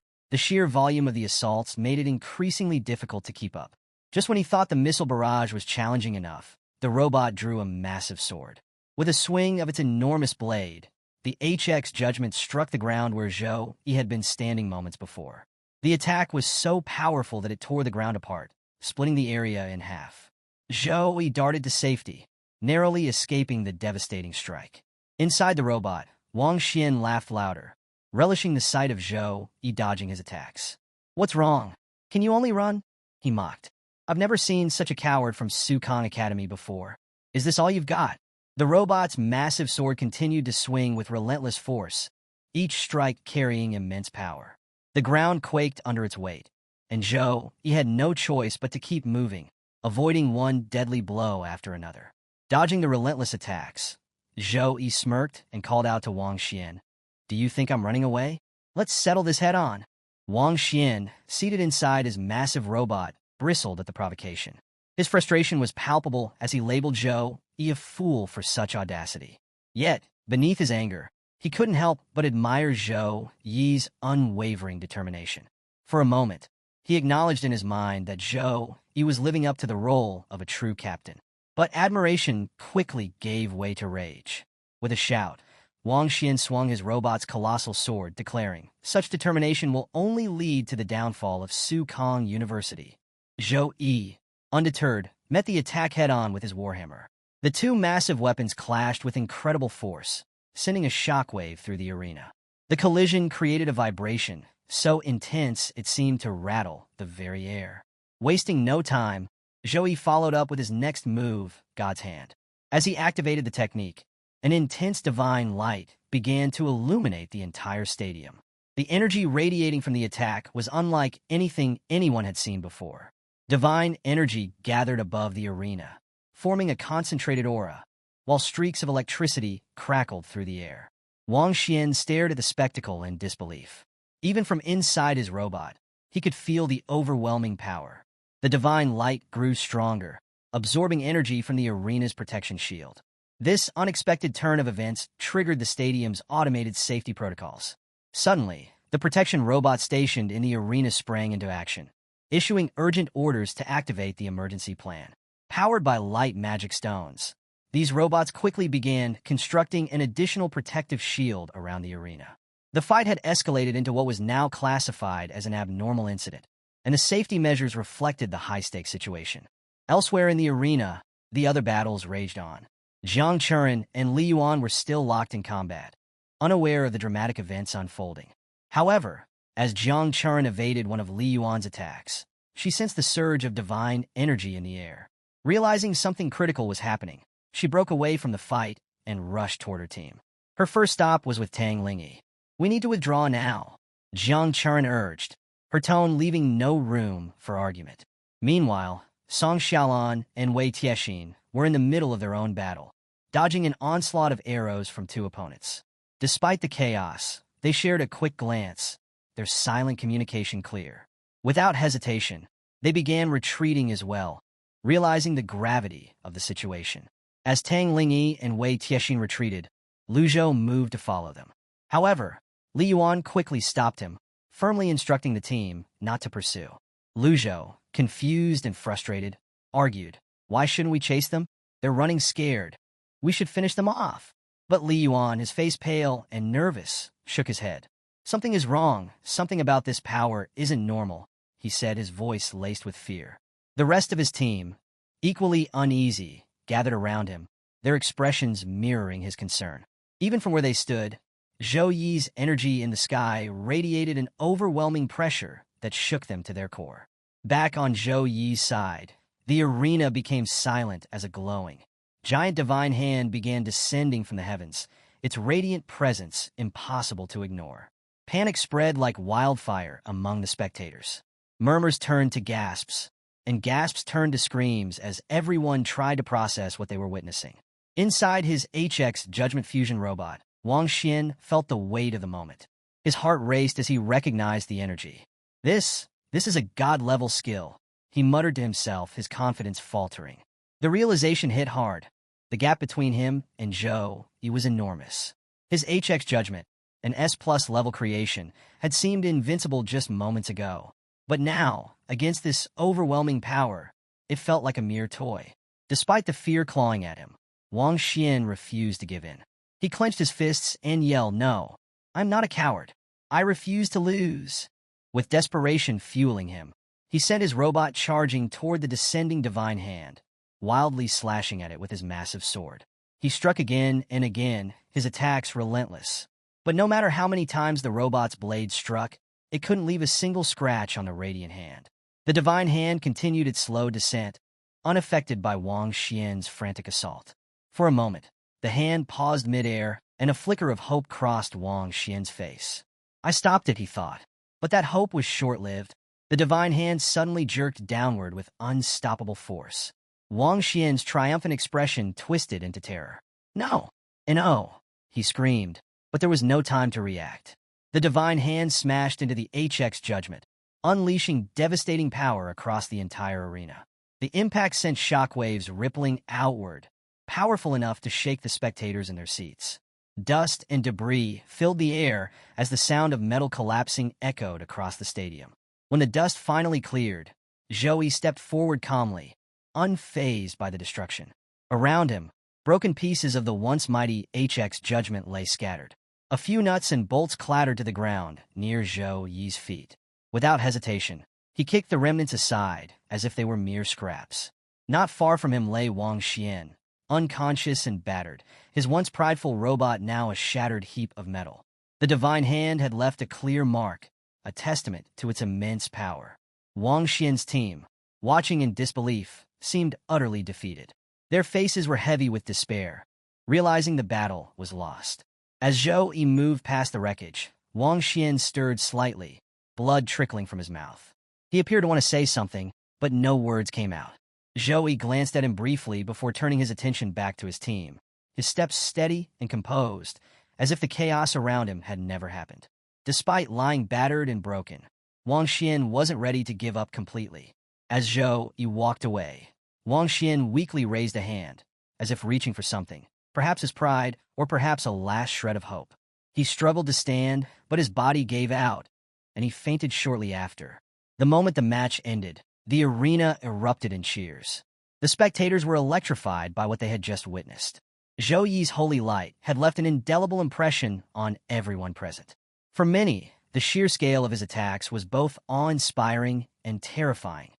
the sheer volume of the assaults made it increasingly difficult to keep up. Just when he thought the missile barrage was challenging enough, the robot drew a massive sword. With a swing of its enormous blade, the HX Judgment struck the ground where Zhou Yi had been standing moments before. The attack was so powerful that it tore the ground apart, splitting the area in half. Zhou Yi darted to safety, narrowly escaping the devastating strike. Inside the robot, Wang Xian laughed louder, relishing the sight of Zhou Yi dodging his attacks. "What's wrong? Can you only run?" he mocked. "I've never seen such a coward from Sukong Academy before. Is this all you've got?" The robot's massive sword continued to swing with relentless force, each strike carrying immense power. The ground quaked under its weight, and Zhou Yi had no choice but to keep moving, avoiding one deadly blow after another. Dodging the relentless attacks, Zhou Yi smirked and called out to Wang Xian, "Do you think I'm running away? Let's settle this head-on." Wang Xian, seated inside his massive robot, bristled at the provocation. His frustration was palpable as he labeled Zhou Yi a fool for such audacity. Yet, beneath his anger, he couldn't help but admire Zhou Yi's unwavering determination. For a moment, he acknowledged in his mind that Zhou Yi was living up to the role of a true captain. But admiration quickly gave way to rage. With a shout, Wang Xian swung his robot's colossal sword, declaring, "Such determination will only lead to the downfall of Sukong University." Zhou Yi, undeterred, met the attack head-on with his warhammer. The 2 massive weapons clashed with incredible force, sending a shockwave through the arena. The collision created a vibration so intense it seemed to rattle the very air. Wasting no time, Zhou Yi followed up with his next move, God's Hand. As he activated the technique, an intense divine light began to illuminate the entire stadium. The energy radiating from the attack was unlike anything anyone had seen before. Divine energy gathered above the arena, forming a concentrated aura, while streaks of electricity crackled through the air. Wang Xian stared at the spectacle in disbelief. Even from inside his robot, he could feel the overwhelming power. The divine light grew stronger, absorbing energy from the arena's protection shield. This unexpected turn of events triggered the stadium's automated safety protocols. Suddenly, the protection robots stationed in the arena sprang into action, issuing urgent orders to activate the emergency plan. Powered by light magic stones, these robots quickly began constructing an additional protective shield around the arena. The fight had escalated into what was now classified as an abnormal incident, and the safety measures reflected the high-stakes situation. Elsewhere in the arena, the other battles raged on. Zhang Churen and Li Yuan were still locked in combat, unaware of the dramatic events unfolding. However, as Zhang Churen evaded one of Li Yuan's attacks, she sensed the surge of divine energy in the air. Realizing something critical was happening, she broke away from the fight and rushed toward her team. Her first stop was with Tang Lingyi. "We need to withdraw now," Zhang Churen urged, her tone leaving no room for argument. Meanwhile, Song Xiaolan and Wei Tiexin were in the middle of their own battle, dodging an onslaught of arrows from two opponents. Despite the chaos, they shared a quick glance, their silent communication clear. Without hesitation, they began retreating as well, realizing the gravity of the situation. As Tang Lingyi and Wei Tiexin retreated, Lu Zhou moved to follow them. However, Li Yuan quickly stopped him, firmly instructing the team not to pursue. Lu Zhou, confused and frustrated, argued, "Why shouldn't we chase them? They're running scared. We should finish them off." But Li Yuan, his face pale and nervous, shook his head. "Something is wrong. Something about this power isn't normal," he said, his voice laced with fear. The rest of his team, equally uneasy, gathered around him, their expressions mirroring his concern. Even from where they stood, Zhou Yi's energy in the sky radiated an overwhelming pressure that shook them to their core. Back on Zhou Yi's side, the arena became silent as a glowing, giant divine hand began descending from the heavens, its radiant presence impossible to ignore. Panic spread like wildfire among the spectators. Murmurs turned to gasps, and gasps turned to screams as everyone tried to process what they were witnessing. Inside his HX Judgment Fusion robot, Wang Xian felt the weight of the moment. His heart raced as he recognized the energy. This is a god-level skill, he muttered to himself, his confidence faltering. The realization hit hard. The gap between him and Zhou Yi was enormous. His HX Judgment, an S+ level creation, had seemed invincible just moments ago. But now, against this overwhelming power, it felt like a mere toy. Despite the fear clawing at him, Wang Xian refused to give in. He clenched his fists and yelled, "No, I'm not a coward. I refuse to lose." With desperation fueling him, he sent his robot charging toward the descending divine hand, wildly slashing at it with his massive sword. He struck again and again, his attacks relentless. But no matter how many times the robot's blade struck, it couldn't leave a single scratch on the radiant hand. The divine hand continued its slow descent, unaffected by Wang Xian's frantic assault. For a moment, the hand paused midair, and a flicker of hope crossed Wang Xian's face. "I stopped it," he thought. But that hope was short-lived. The divine hand suddenly jerked downward with unstoppable force. Wang Xian's triumphant expression twisted into terror. "No! And oh!" he screamed, but there was no time to react. The divine hand smashed into the HX Judgment, unleashing devastating power across the entire arena. The impact sent shockwaves rippling outward, powerful enough to shake the spectators in their seats. Dust and debris filled the air as the sound of metal collapsing echoed across the stadium. When the dust finally cleared, Zhou Yi stepped forward calmly, unfazed by the destruction. Around him, broken pieces of the once mighty HX Judgment lay scattered. A few nuts and bolts clattered to the ground near Zhou Yi's feet. Without hesitation, he kicked the remnants aside as if they were mere scraps. Not far from him lay Wang Xian, unconscious and battered, his once prideful robot now a shattered heap of metal. The divine hand had left a clear mark, a testament to its immense power. Wang Xian's team, watching in disbelief, seemed utterly defeated. Their faces were heavy with despair, realizing the battle was lost. As Zhou Yi moved past the wreckage, Wang Xian stirred slightly, blood trickling from his mouth. He appeared to want to say something, but no words came out. Zhou Yi glanced at him briefly before turning his attention back to his team, his steps steady and composed, as if the chaos around him had never happened. Despite lying battered and broken, Wang Xian wasn't ready to give up completely. As Zhou Yi walked away, Wang Xian weakly raised a hand, as if reaching for something. perhaps his pride, or perhaps a last shred of hope. He struggled to stand, but his body gave out, and he fainted shortly after. The moment the match ended, the arena erupted in cheers. The spectators were electrified by what they had just witnessed. Zhou Yi's holy light had left an indelible impression on everyone present. For many, the sheer scale of his attacks was both awe-inspiring and terrifying,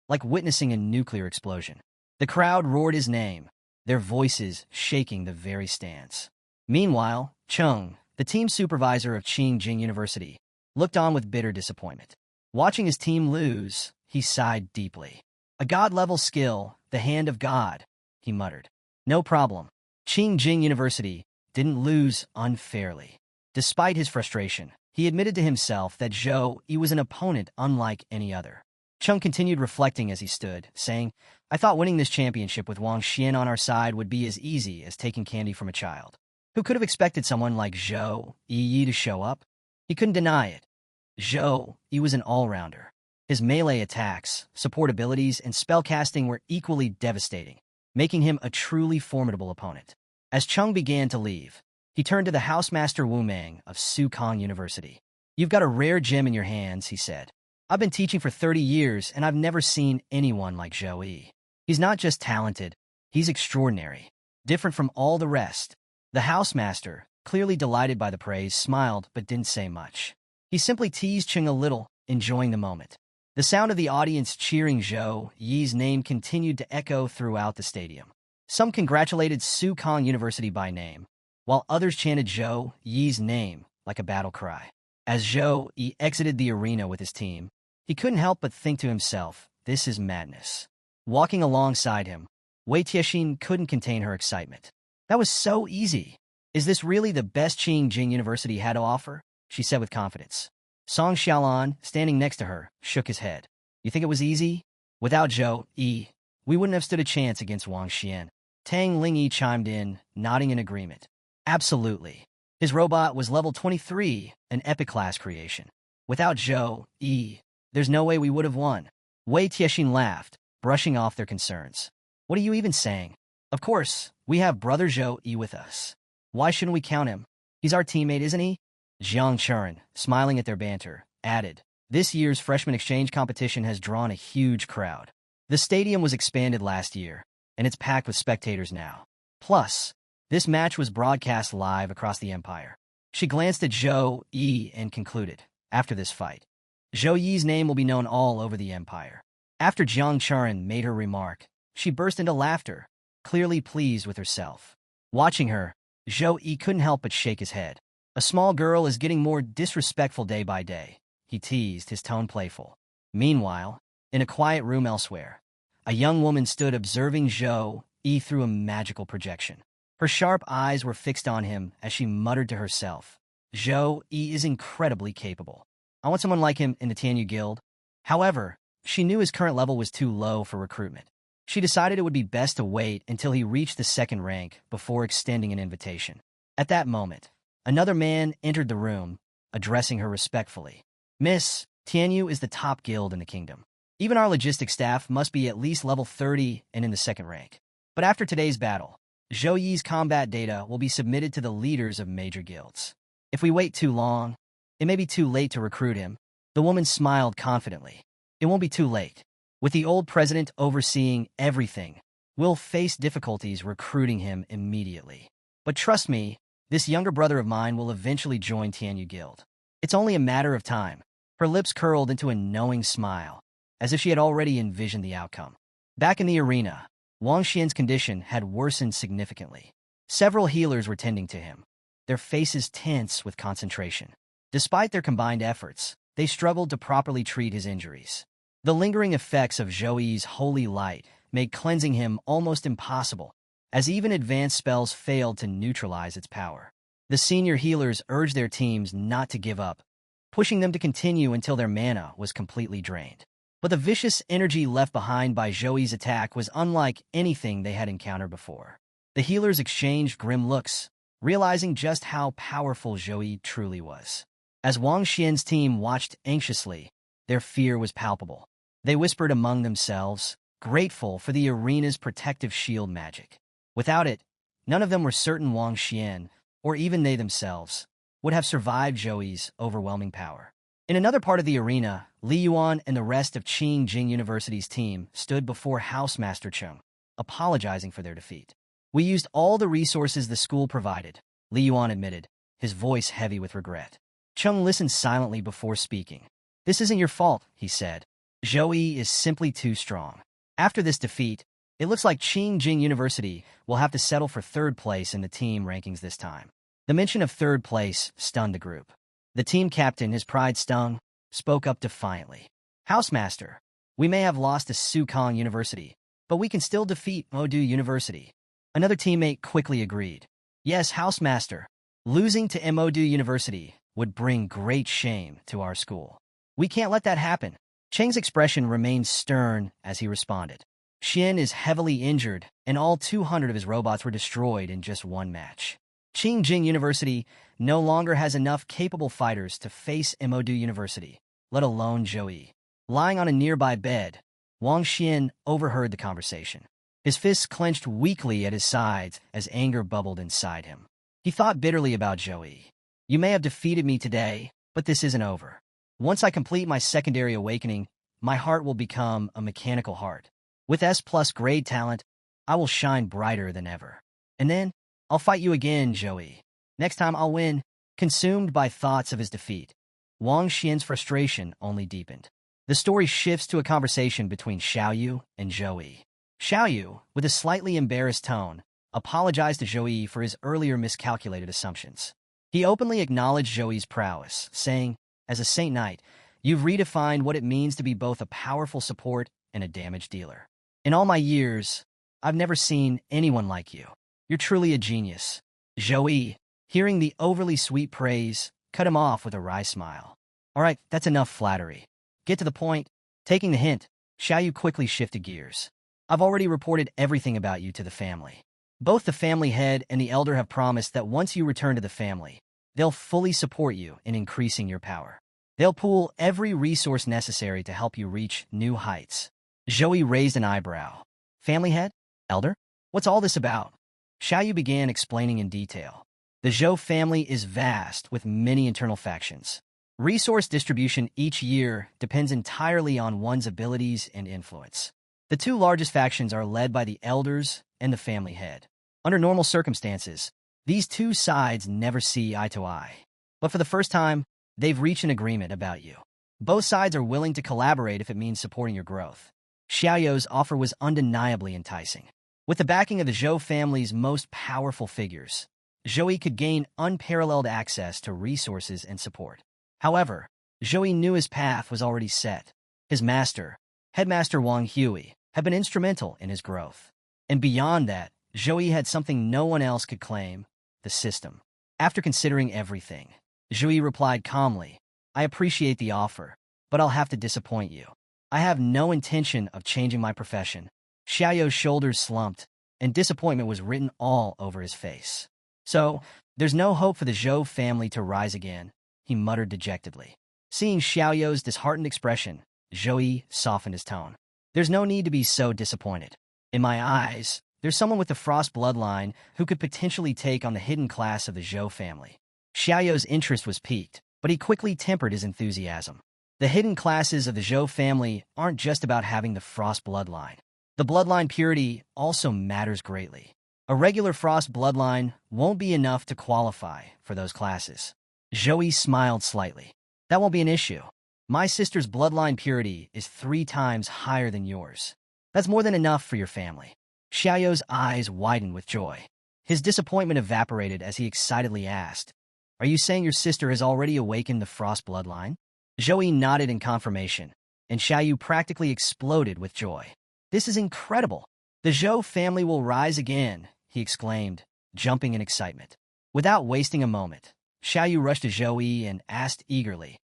like witnessing a nuclear explosion. The crowd roared his name, their voices shaking the very stands. Meanwhile, Chung, the team supervisor of Qingjing University, looked on with bitter disappointment. Watching his team lose, he sighed deeply. A god-level skill, the hand of God, he muttered. No problem. Qingjing University didn't lose unfairly. Despite his frustration, he admitted to himself that Zhou Yi was an opponent unlike any other. Chung continued reflecting as he stood, saying, I thought winning this championship with Wang Xian on our side would be as easy as taking candy from a child. Who could have expected someone like Zhou Yi to show up? He couldn't deny it. Zhou Yi was an all-rounder. His melee attacks, support abilities, and spellcasting were equally devastating, making him a truly formidable opponent. As Chung began to leave, he turned to the housemaster Wu Meng of Sukong University. You've got a rare gem in your hands, he said. I've been teaching for 30 years, and I've never seen anyone like Zhou Yi. He's not just talented, he's extraordinary, different from all the rest. The housemaster, clearly delighted by the praise, smiled but didn't say much. He simply teased Chung a little, enjoying the moment. The sound of the audience cheering Zhou Yi's name continued to echo throughout the stadium. Some congratulated Sukong University by name, while others chanted Zhou Yi's name like a battle cry. As Zhou Yi exited the arena with his team, he couldn't help but think to himself, this is madness. Walking alongside him, Wei Tiexin couldn't contain her excitement. That was so easy. Is this really the best Qingjing University had to offer? She said with confidence. Song Xiaolan, standing next to her, shook his head. You think it was easy? Without Zhou Yi, we wouldn't have stood a chance against Wang Xian. Tang Lingyi chimed in, nodding in agreement. Absolutely. His robot was level 23, an epic-class creation. Without Zhou Yi, there's no way we would have won. Wei Tiexin laughed, brushing off their concerns. What are you even saying? Of course, we have brother Zhou Yi with us. Why shouldn't we count him? He's our teammate, isn't he? Jiang Churen, smiling at their banter, added, this year's freshman exchange competition has drawn a huge crowd. The stadium was expanded last year, and it's packed with spectators now. Plus, this match was broadcast live across the empire. She glanced at Zhou Yi and concluded, after this fight, Zhou Yi's name will be known all over the empire. After Jiang Churen made her remark, she burst into laughter, clearly pleased with herself. Watching her, Zhou Yi couldn't help but shake his head. A small girl is getting more disrespectful day by day, he teased, his tone playful. Meanwhile, in a quiet room elsewhere, a young woman stood observing Zhou Yi through a magical projection. Her sharp eyes were fixed on him as she muttered to herself, Zhou Yi is incredibly capable. I want someone like him in the Tianyu Guild. However, she knew his current level was too low for recruitment. She decided it would be best to wait until he reached the second rank before extending an invitation. At that moment, another man entered the room, addressing her respectfully. Miss, Tianyu is the top guild in the kingdom. Even our logistics staff must be at least level 30 and in the second rank. But after today's battle, Zhou Yi's combat data will be submitted to the leaders of major guilds. If we wait too long, it may be too late to recruit him. The woman smiled confidently. It won't be too late. With the old president overseeing everything, we'll face difficulties recruiting him immediately. But trust me, this younger brother of mine will eventually join Tianyu Guild. It's only a matter of time. Her lips curled into a knowing smile, as if she had already envisioned the outcome. Back in the arena, Wang Xian's condition had worsened significantly. Several healers were tending to him, their faces tense with concentration. Despite their combined efforts, they struggled to properly treat his injuries. The lingering effects of Zhou Yi's holy light made cleansing him almost impossible, as even advanced spells failed to neutralize its power. The senior healers urged their teams not to give up, pushing them to continue until their mana was completely drained. But the vicious energy left behind by Zhou Yi's attack was unlike anything they had encountered before. The healers exchanged grim looks, realizing just how powerful Zhou Yi truly was. As Wang Xian's team watched anxiously, their fear was palpable. They whispered among themselves, grateful for the arena's protective shield magic. Without it, None of them were certain Wang Xian, or even they themselves, would have survived Zhouyi's overwhelming power. In another part of the arena, Li Yuan and the rest of Qingjing University's team stood before Housemaster Cheng, apologizing for their defeat. We used all the resources the school provided, Li Yuan admitted, his voice heavy with regret. Cheng listened silently before speaking. This isn't your fault, he said. Zhouyi is simply too strong. After this defeat, it looks like Qingjing University will have to settle for third place in the team rankings this time. The mention of third place stunned the group. The team captain, his pride stung, spoke up defiantly. Housemaster, we may have lost to Sukong University, but we can still defeat Modu University. Another teammate quickly agreed. Yes, Housemaster, losing to Modu University would bring great shame to our school. We can't let that happen. Cheng's expression remained stern as he responded. Xian is heavily injured, and all 200 of his robots were destroyed in just one match. Qingjing University no longer has enough capable fighters to face Modu University, let alone Zhouyi. Lying on a nearby bed, Wang Xian overheard the conversation. His fists clenched weakly at his sides as anger bubbled inside him. He thought bitterly about Zhouyi. You may have defeated me today, but this isn't over. Once I complete my secondary awakening, my heart will become a mechanical heart. With S+ grade talent, I will shine brighter than ever. And then, I'll fight you again, Zhouyi. Next time I'll win. Consumed by thoughts of his defeat, Wang Xian's frustration only deepened. The story shifts to a conversation between Xiaoyu and Zhouyi. Xiaoyu, with a slightly embarrassed tone, apologized to Zhouyi for his earlier miscalculated assumptions. He openly acknowledged Zhouyi's prowess, saying, as a Saint Knight, you've redefined what it means to be both a powerful support and a damage dealer. In all my years, I've never seen anyone like you. You're truly a genius. Zhouyi, hearing the overly sweet praise, cut him off with a wry smile. All right, that's enough flattery. Get to the point. Taking the hint, Xiaoyu quickly shifted gears. I've already reported everything about you to the family. Both the family head and the elder have promised that once you return to the family, they'll fully support you in increasing your power. They'll pool every resource necessary to help you reach new heights. Zhouyi raised an eyebrow. Family head? Elder? What's all this about? Xiaoyu began explaining in detail. The Zhou family is vast, with many internal factions. Resource distribution each year depends entirely on one's abilities and influence. The two largest factions are led by the elders and the family head. Under normal circumstances, these two sides never see eye to eye. But for the first time, they've reached an agreement about you. Both sides are willing to collaborate if it means supporting your growth. Xiaoyu's offer was undeniably enticing. With the backing of the Zhou family's most powerful figures, Zhouyi could gain unparalleled access to resources and support. However, Zhouyi knew his path was already set. His master, Headmaster Wang Hui, had been instrumental in his growth. And beyond that, Zhouyi had something no one else could claim, the system. After considering everything, Zhouyi replied calmly, I appreciate the offer, but I'll have to disappoint you. I have no intention of changing my profession. Xiaoyu's shoulders slumped, and disappointment was written all over his face. So, there's no hope for the Zhou family to rise again, he muttered dejectedly. Seeing Xiaoyu's disheartened expression, Zhouyi softened his tone. There's no need to be so disappointed. In my eyes, there's someone with the Frost bloodline who could potentially take on the hidden class of the Zhou family. Xiaoyu's interest was piqued, but he quickly tempered his enthusiasm. The hidden classes of the Zhou family aren't just about having the Frost bloodline. The bloodline purity also matters greatly. A regular Frost bloodline won't be enough to qualify for those classes. Zhouyi smiled slightly. That won't be an issue. My sister's bloodline purity is 3 times higher than yours. That's more than enough for your family. Xiaoyu's eyes widened with joy. His disappointment evaporated as he excitedly asked, Are you saying your sister has already awakened the Frost bloodline? Zhouyi nodded in confirmation, and Xiaoyu practically exploded with joy. This is incredible. The Zhou family will rise again, he exclaimed, jumping in excitement. Without wasting a moment, Xiaoyu rushed to Zhouyi and asked eagerly,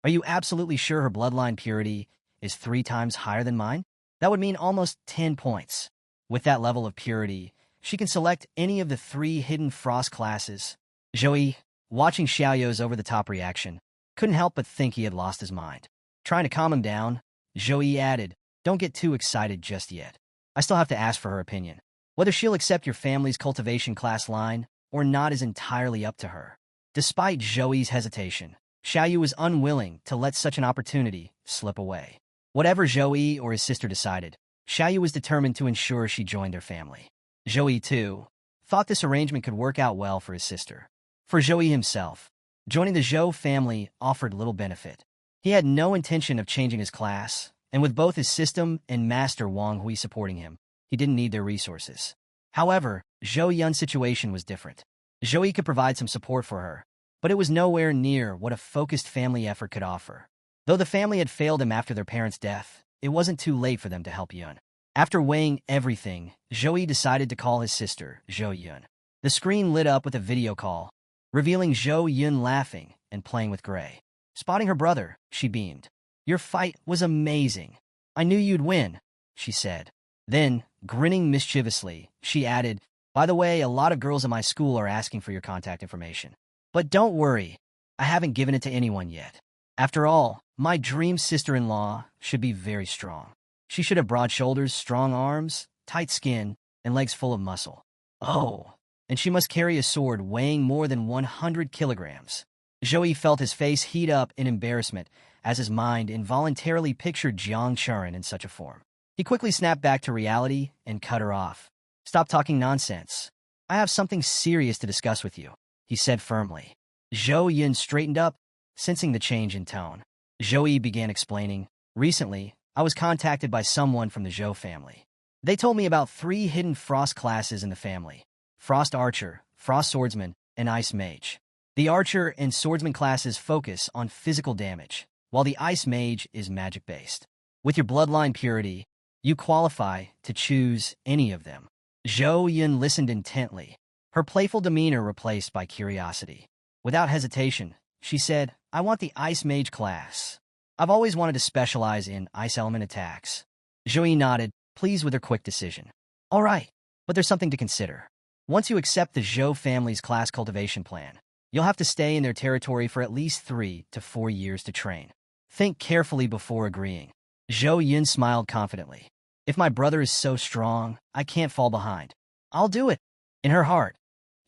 Are you absolutely sure her bloodline purity is 3 times higher than mine? That would mean almost 10 points. With that level of purity, she can select any of the 3 hidden Frost classes. Zhouyi, watching Xiaoyu's over-the-top reaction, couldn't help but think he had lost his mind. Trying to calm him down, Zhouyi added, Don't get too excited just yet. I still have to ask for her opinion. Whether she'll accept your family's cultivation class line or not is entirely up to her. Despite Zhouyi's hesitation, Xiaoyu was unwilling to let such an opportunity slip away. Whatever Zhouyi or his sister decided, Xiaoyu was determined to ensure she joined their family. Zhouyi, too, thought this arrangement could work out well for his sister. For Zhouyi himself, joining the Zhou family offered little benefit. He had no intention of changing his class, and with both his system and master Wang Hui supporting him, he didn't need their resources. However, Zhou Yun's situation was different. Zhouyi could provide some support for her, but it was nowhere near what a focused family effort could offer. Though the family had failed him after their parents' death, it wasn't too late for them to help Yun. After weighing everything, Zhouyi decided to call his sister, Zhou Yun. The screen lit up with a video call, revealing Zhou Yun laughing and playing with Gray. Spotting her brother, she beamed. "Your fight was amazing. I knew you'd win," she said. Then, grinning mischievously, she added, "By the way, a lot of girls at my school are asking for your contact information. But don't worry, I haven't given it to anyone yet. After all, my dream sister-in-law should be very strong. She should have broad shoulders, strong arms, tight skin, and legs full of muscle. Oh, and she must carry a sword weighing more than 100 kilograms." Zhouyi felt his face heat up in embarrassment as his mind involuntarily pictured Jiang Churin in such a form. He quickly snapped back to reality and cut her off. "Stop talking nonsense. I have something serious to discuss with you," he said firmly. Zhou Yun straightened up, sensing the change in tone. Zhouyi began explaining, "Recently, I was contacted by someone from the Zhou family. They told me about 3 hidden frost classes in the family: Frost Archer, Frost Swordsman, and Ice Mage. The Archer and Swordsman classes focus on physical damage, while the Ice Mage is magic-based. With your bloodline purity, you qualify to choose any of them." Zhou Yun listened intently, her playful demeanor replaced by curiosity. Without hesitation, she said, "I want the Ice Mage class. I've always wanted to specialize in ice element attacks." Zhouyi nodded, pleased with her quick decision. "All right, but there's something to consider. Once you accept the Zhou family's class cultivation plan, you'll have to stay in their territory for at least 3 to 4 years to train. Think carefully before agreeing." Zhou Yun smiled confidently. "If my brother is so strong, I can't fall behind. I'll do it." In her heart,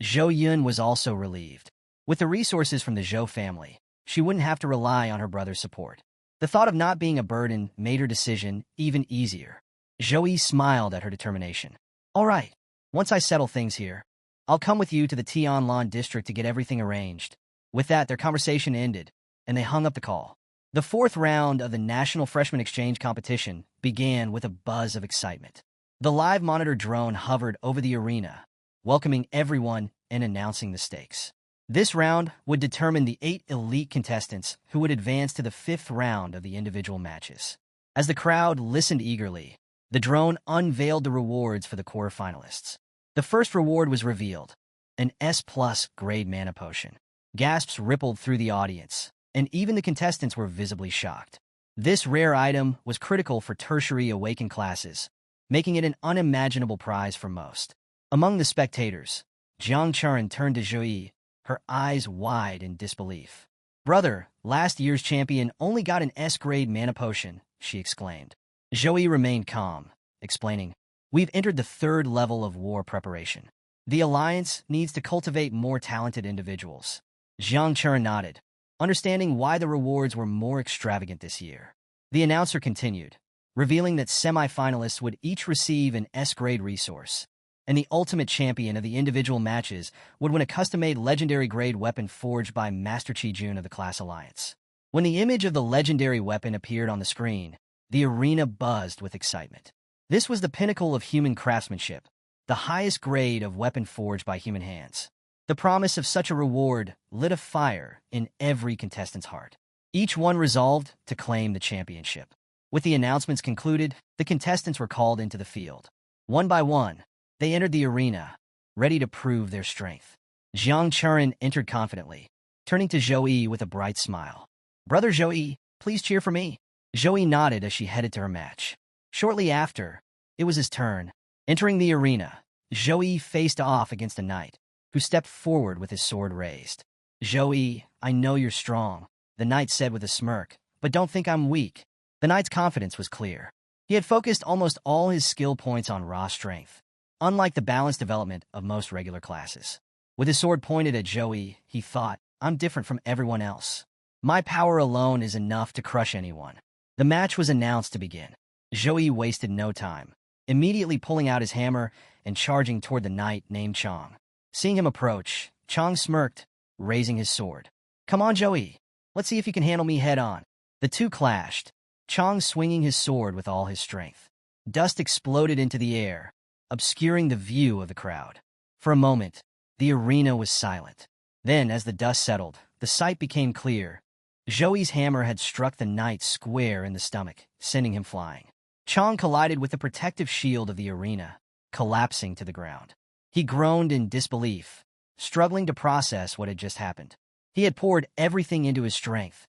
Zhou Yun was also relieved. With the resources from the Zhou family, she wouldn't have to rely on her brother's support. The thought of not being a burden made her decision even easier. Zhouyi smiled at her determination. "All right, once I settle things here, I'll come with you to the Tianlan district to get everything arranged." With that, their conversation ended, and they hung up the call. The 4th round of the National Freshman Exchange competition began with a buzz of excitement. The live monitor drone hovered over the arena, welcoming everyone and announcing the stakes. This round would determine the 8 elite contestants who would advance to the 5th round of the individual matches. As the crowd listened eagerly, the drone unveiled the rewards for the quarterfinalists. The first reward was revealed, an S+ grade mana potion. Gasps rippled through the audience, and even the contestants were visibly shocked. This rare item was critical for tertiary awakened classes, making it an unimaginable prize for most. Among the spectators, Jiang Churin turned to Zhouyi, her eyes wide in disbelief. "Brother, last year's champion only got an S-grade mana potion," she exclaimed. Zhouyi remained calm, explaining, "We've entered the 3rd level of war preparation. The Alliance needs to cultivate more talented individuals." Jiang Churin nodded, understanding why the rewards were more extravagant this year. The announcer continued, revealing that semi-finalists would each receive an S-grade resource, and the ultimate champion of the individual matches would win a custom-made legendary-grade weapon forged by Master Qi Jun of the Class Alliance. When the image of the legendary weapon appeared on the screen, the arena buzzed with excitement. This was the pinnacle of human craftsmanship, the highest grade of weapon forged by human hands. The promise of such a reward lit a fire in every contestant's heart. Each one resolved to claim the championship. With the announcements concluded, the contestants were called into the field. One by one, they entered the arena, ready to prove their strength. Jiang Churin entered confidently, turning to Zhouyi with a bright smile. "Brother Zhouyi, please cheer for me." Zhouyi nodded as she headed to her match. Shortly after, it was his turn. Entering the arena, Zhouyi faced off against a knight, who stepped forward with his sword raised. "Zhouyi, I know you're strong," the knight said with a smirk, "but don't think I'm weak." The knight's confidence was clear. He had focused almost all his skill points on raw strength. unlike the balanced development of most regular classes. With his sword pointed at Joey, he thought, I'm different from everyone else. My power alone is enough to crush anyone. The match was announced to begin. Joey wasted no time, immediately pulling out his hammer and charging toward the knight named Chong. Seeing him approach, Chong smirked, raising his sword. Come on, Joey. Let's see if you can handle me head-on. The two clashed, Chong swinging his sword with all his strength. Dust exploded into the air, obscuring the view of the crowd. For a moment, the arena was silent. Then, as the dust settled, the sight became clear. Joey's hammer had struck the knight square in the stomach, sending him flying. Chong collided with the protective shield of the arena, collapsing to the ground. He groaned in disbelief, struggling to process what had just happened. He had poured everything into his strength.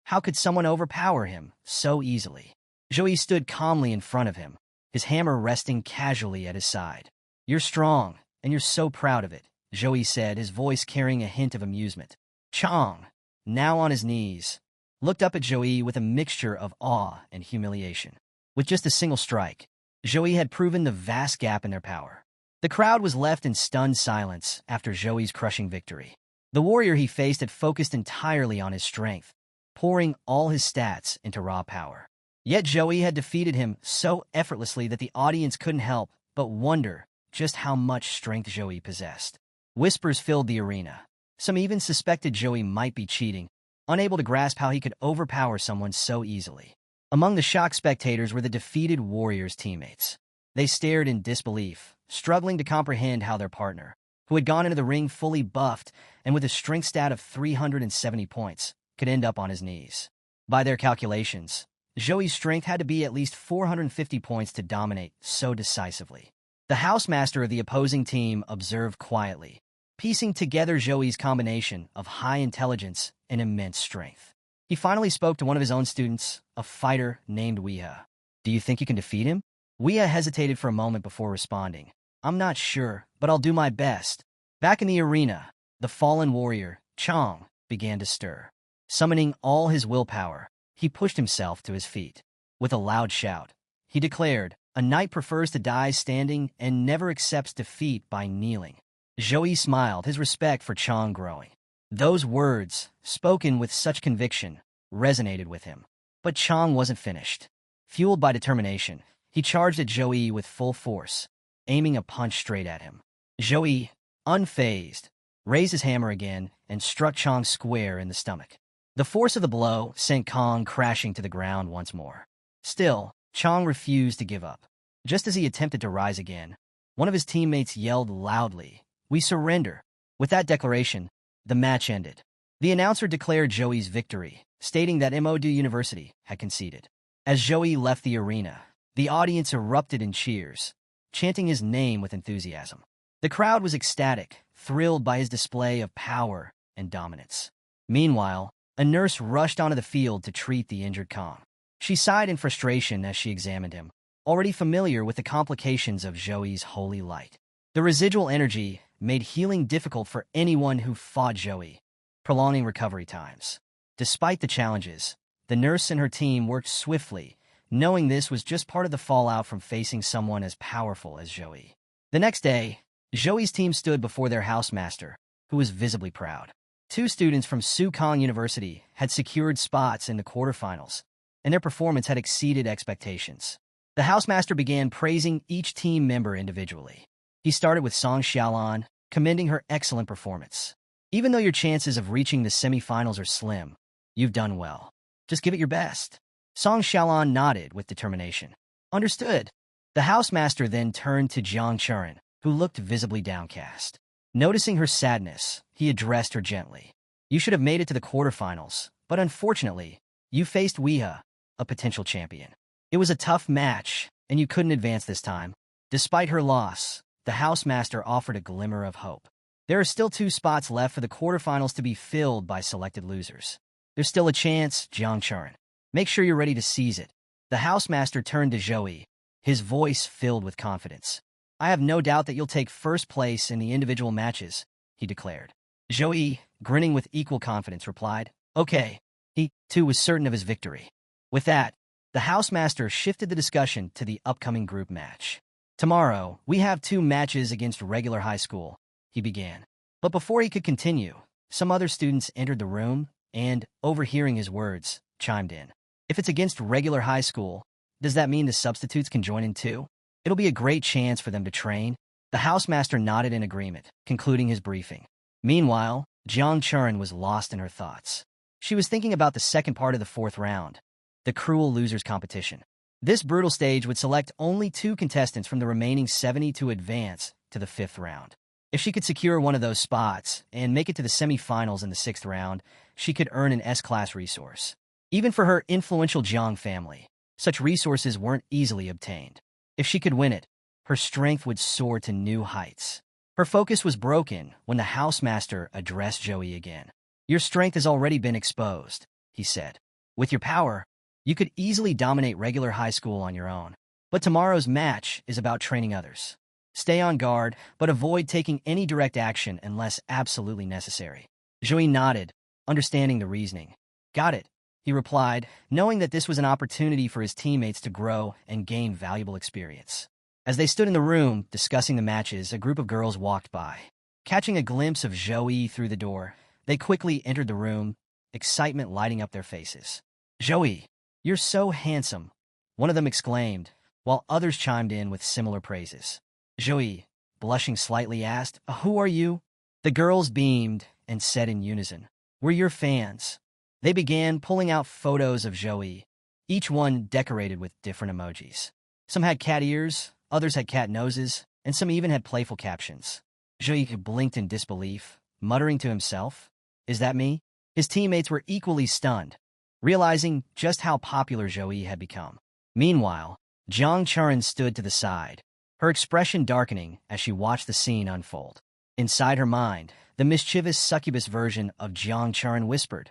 How could someone overpower him so easily? Joey stood calmly in front of him, his hammer resting casually at his side. You're strong, and you're so proud of it, Joey said, his voice carrying a hint of amusement. Chong, now on his knees, looked up at Joey with a mixture of awe and humiliation. With just a single strike, Joey had proven the vast gap in their power. The crowd was left in stunned silence after Joey's crushing victory. The warrior he faced had focused entirely on his strength, pouring all his stats into raw power. Yet Joey had defeated him so effortlessly that the audience couldn't help but wonder just how much strength Joey possessed. Whispers filled the arena. Some even suspected Joey might be cheating, unable to grasp how he could overpower someone so easily. Among the shocked spectators were the defeated warrior's teammates. They stared in disbelief, struggling to comprehend how their partner, who had gone into the ring fully buffed and with a strength stat of 370 points, could end up on his knees. By their calculations, Joey's strength had to be at least 450 points to dominate so decisively. The housemaster of the opposing team observed quietly, piecing together Joey's combination of high intelligence and immense strength. He finally spoke to one of his own students, a fighter named Weeha. Do you think you can defeat him? Weeha hesitated for a moment before responding. I'm not sure, but I'll do my best. Back in the arena, the fallen warrior, Chong, began to stir. Summoning all his willpower, he pushed himself to his feet. With a loud shout, he declared, a knight prefers to die standing and never accepts defeat by kneeling. Joey smiled, his respect for Chong growing. Those words, spoken with such conviction, resonated with him. But Chong wasn't finished. Fueled by determination, he charged at Joey with full force, aiming a punch straight at him. Joey, unfazed, raised his hammer again and struck Chong square in the stomach. The force of the blow sent Chong crashing to the ground once more. Still, Chong refused to give up. Just as he attempted to rise again, one of his teammates yelled loudly, "We surrender." With that declaration, the match ended. The announcer declared Joey's victory, stating that MOD University had conceded. As Joey left the arena, the audience erupted in cheers, chanting his name with enthusiasm. The crowd was ecstatic, thrilled by his display of power and dominance. Meanwhile, a nurse rushed onto the field to treat the injured Chong. She sighed in frustration as she examined him, already familiar with the complications of Joey's holy light. The residual energy made healing difficult for anyone who fought Joey, prolonging recovery times. Despite the challenges, the nurse and her team worked swiftly, knowing this was just part of the fallout from facing someone as powerful as Joey. The next day, Joey's team stood before their housemaster, who was visibly proud. 2 students from Sukong University had secured spots in the quarterfinals, and their performance had exceeded expectations. The housemaster began praising each team member individually. He started with Song Xiaolan, commending her excellent performance. Even though your chances of reaching the semifinals are slim, you've done well. Just give it your best. Song Xiaolan nodded with determination. Understood. The housemaster then turned to Jiang Churen, who looked visibly downcast. Noticing her sadness, he addressed her gently. You should have made it to the quarterfinals, but unfortunately, you faced Weeha, a potential champion. It was a tough match, and you couldn't advance this time. Despite her loss, the housemaster offered a glimmer of hope. There are still 2 spots left for the quarterfinals to be filled by selected losers. There's still a chance, Jiang Churen. Make sure you're ready to seize it. The housemaster turned to Joey, his voice filled with confidence. I have no doubt that you'll take first place in the individual matches, he declared. Joey, grinning with equal confidence, replied, Okay. He, too, was certain of his victory. With that, the housemaster shifted the discussion to the upcoming group match. Tomorrow, we have 2 matches against regular high school, he began. But before he could continue, some other students entered the room and, overhearing his words, chimed in. If it's against regular high school, does that mean the substitutes can join in too? It'll be a great chance for them to train. The housemaster nodded in agreement, concluding his briefing. Meanwhile, Jiang Churin was lost in her thoughts. She was thinking about the second part of the 4th round, the cruel losers competition. This brutal stage would select only 2 contestants from the remaining 70 to advance to the 5th round. If she could secure one of those spots and make it to the semi-finals in the 6th round, she could earn an S-class resource. Even for her influential Jiang family, such resources weren't easily obtained. If she could win it, her strength would soar to new heights. Her focus was broken when the housemaster addressed Joey again. Your strength has already been exposed, he said. With your power, you could easily dominate regular high school on your own. But tomorrow's match is about training others. Stay on guard, but avoid taking any direct action unless absolutely necessary. Joey nodded, understanding the reasoning. Got it, he replied, knowing that this was an opportunity for his teammates to grow and gain valuable experience. As they stood in the room discussing the matches, a group of girls walked by. Catching a glimpse of Joey through the door, they quickly entered the room, excitement lighting up their faces. Joey, you're so handsome, one of them exclaimed, while others chimed in with similar praises. Joey, blushing slightly, asked, Who are you? The girls beamed and said in unison, We're your fans. They began pulling out photos of Joey, each one decorated with different emojis. Some had cat ears, others had cat noses, and some even had playful captions. Joey blinked in disbelief, muttering to himself, Is that me? His teammates were equally stunned, realizing just how popular Joey had become. Meanwhile, Jiang Churin stood to the side, her expression darkening as she watched the scene unfold. Inside her mind, the mischievous succubus version of Jiang Churin whispered,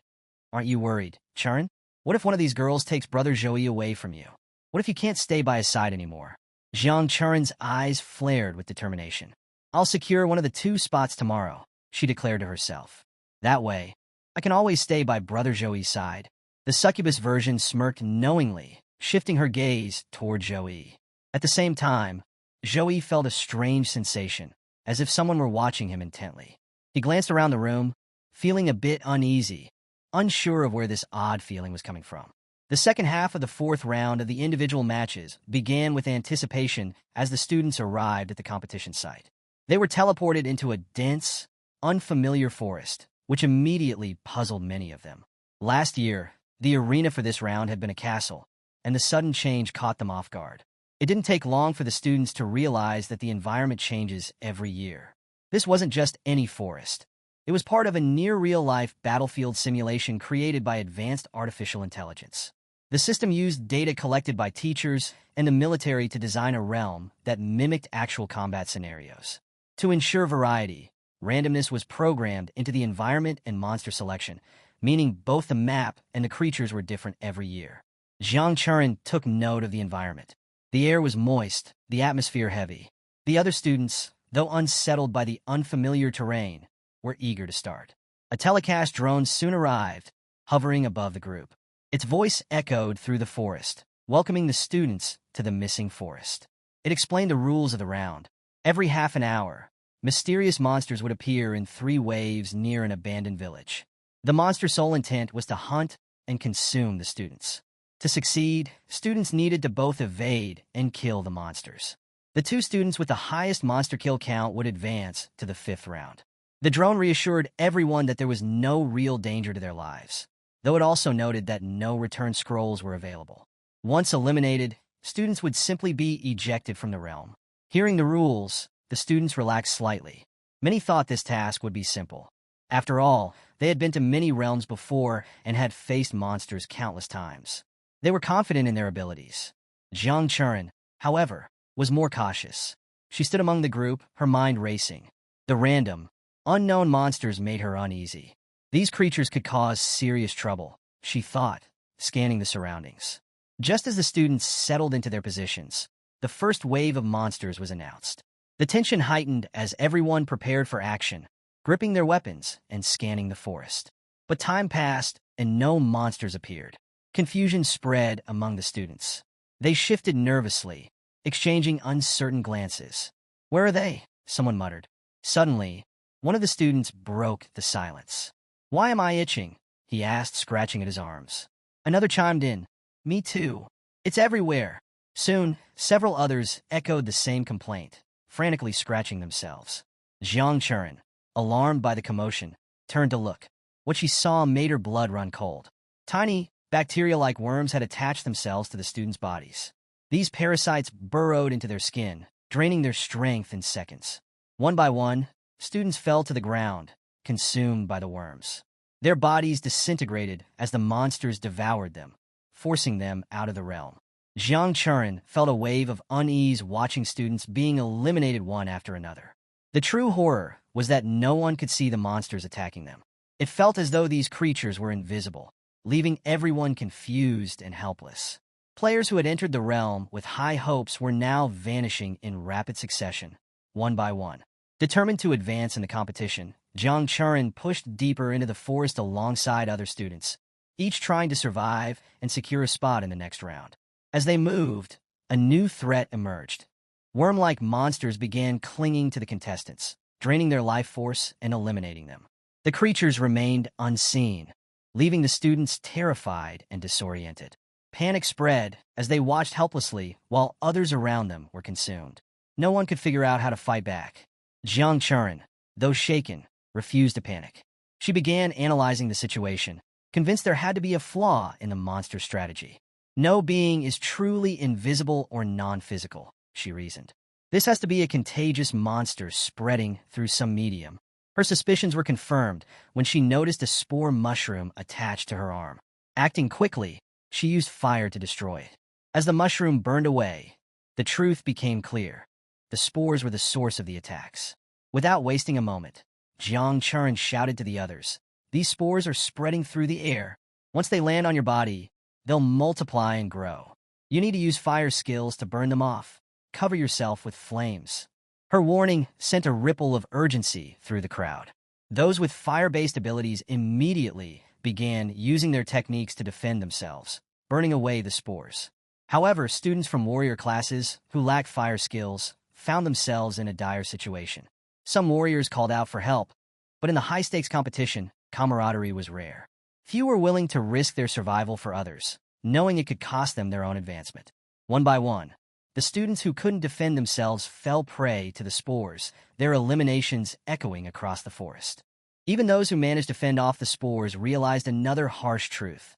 Aren't you worried, Churin? What if one of these girls takes brother Joey away from you? What if you can't stay by his side anymore? Jiang Churin's eyes flared with determination. I'll secure one of the 2 spots tomorrow, she declared to herself. That way, I can always stay by brother Joey's side. The succubus version smirked knowingly, shifting her gaze toward Joey. At the same time, Joey felt a strange sensation, as if someone were watching him intently. He glanced around the room, feeling a bit uneasy, unsure of where this odd feeling was coming from. The second half of the 4th round of the individual matches began with anticipation as the students arrived at the competition site. They were teleported into a dense, unfamiliar forest, which immediately puzzled many of them. Last year, the arena for this round had been a castle, and the sudden change caught them off guard. It didn't take long for the students to realize that the environment changes every year. This wasn't just any forest. It was part of a near-real-life battlefield simulation created by advanced artificial intelligence. The system used data collected by teachers and the military to design a realm that mimicked actual combat scenarios. To ensure variety, randomness was programmed into the environment and monster selection, meaning both the map and the creatures were different every year. Jiang Churin took note of the environment. The air was moist, the atmosphere heavy. The other students, though unsettled by the unfamiliar terrain, were eager to start. A telecast drone soon arrived, hovering above the group. Its voice echoed through the forest, welcoming the students to the missing forest. It explained the rules of the round. Every half an hour, mysterious monsters would appear in 3 waves near an abandoned village. The monster's sole intent was to hunt and consume the students. To succeed, students needed to both evade and kill the monsters. The 2 students with the highest monster kill count would advance to the 5th round. The drone reassured everyone that there was no real danger to their lives, though it also noted that no return scrolls were available. Once eliminated, students would simply be ejected from the realm. Hearing the rules, the students relaxed slightly. Many thought this task would be simple. After all, they had been to many realms before and had faced monsters countless times. They were confident in their abilities. Jiang Churin, however, was more cautious. She stood among the group, her mind racing. The random, unknown monsters made her uneasy. These creatures could cause serious trouble, she thought, scanning the surroundings. Just as the students settled into their positions, the first wave of monsters was announced. The tension heightened as everyone prepared for action, gripping their weapons and scanning the forest. But time passed, and no monsters appeared. Confusion spread among the students. They shifted nervously, exchanging uncertain glances. "Where are they?" someone muttered. Suddenly, one of the students broke the silence. "Why am I itching?" he asked, scratching at his arms. Another chimed in, "Me too. It's everywhere." Soon, several others echoed the same complaint, frantically scratching themselves. Jiang Churin, alarmed by the commotion, turned to look. What she saw made her blood run cold. Tiny, bacteria-like worms had attached themselves to the students' bodies. These parasites burrowed into their skin, draining their strength in seconds. One by one, students fell to the ground, consumed by the worms. Their bodies disintegrated as the monsters devoured them, forcing them out of the realm. Jiang Churin felt a wave of unease watching students being eliminated one after another. The true horror was that no one could see the monsters attacking them. It felt as though these creatures were invisible, leaving everyone confused and helpless. Players who had entered the realm with high hopes were now vanishing in rapid succession, one by one. Determined to advance in the competition, Jiang Churin pushed deeper into the forest alongside other students, each trying to survive and secure a spot in the next round. As they moved, a new threat emerged. Worm-like monsters began clinging to the contestants, draining their life force and eliminating them. The creatures remained unseen, leaving the students terrified and disoriented. Panic spread as they watched helplessly while others around them were consumed. No one could figure out how to fight back. Jiang Churin, though shaken, refused to panic. She began analyzing the situation, convinced there had to be a flaw in the monster strategy. No being is truly invisible or non-physical, she reasoned. This has to be a contagious monster spreading through some medium. Her suspicions were confirmed when she noticed a spore mushroom attached to her arm. Acting quickly, she used fire to destroy it. As the mushroom burned away, the truth became clear. The spores were the source of the attacks. Without wasting a moment, Jiang Churin shouted to the others, "These spores are spreading through the air. Once they land on your body, they'll multiply and grow. You need to use fire skills to burn them off. Cover yourself with flames." Her warning sent a ripple of urgency through the crowd. Those with fire-based abilities immediately began using their techniques to defend themselves, burning away the spores. However, students from warrior classes who lacked fire skills found themselves in a dire situation. Some warriors called out for help, but in the high-stakes competition, camaraderie was rare. Few were willing to risk their survival for others, knowing it could cost them their own advancement. One by one, the students who couldn't defend themselves fell prey to the spores, their eliminations echoing across the forest. Even those who managed to fend off the spores realized another harsh truth.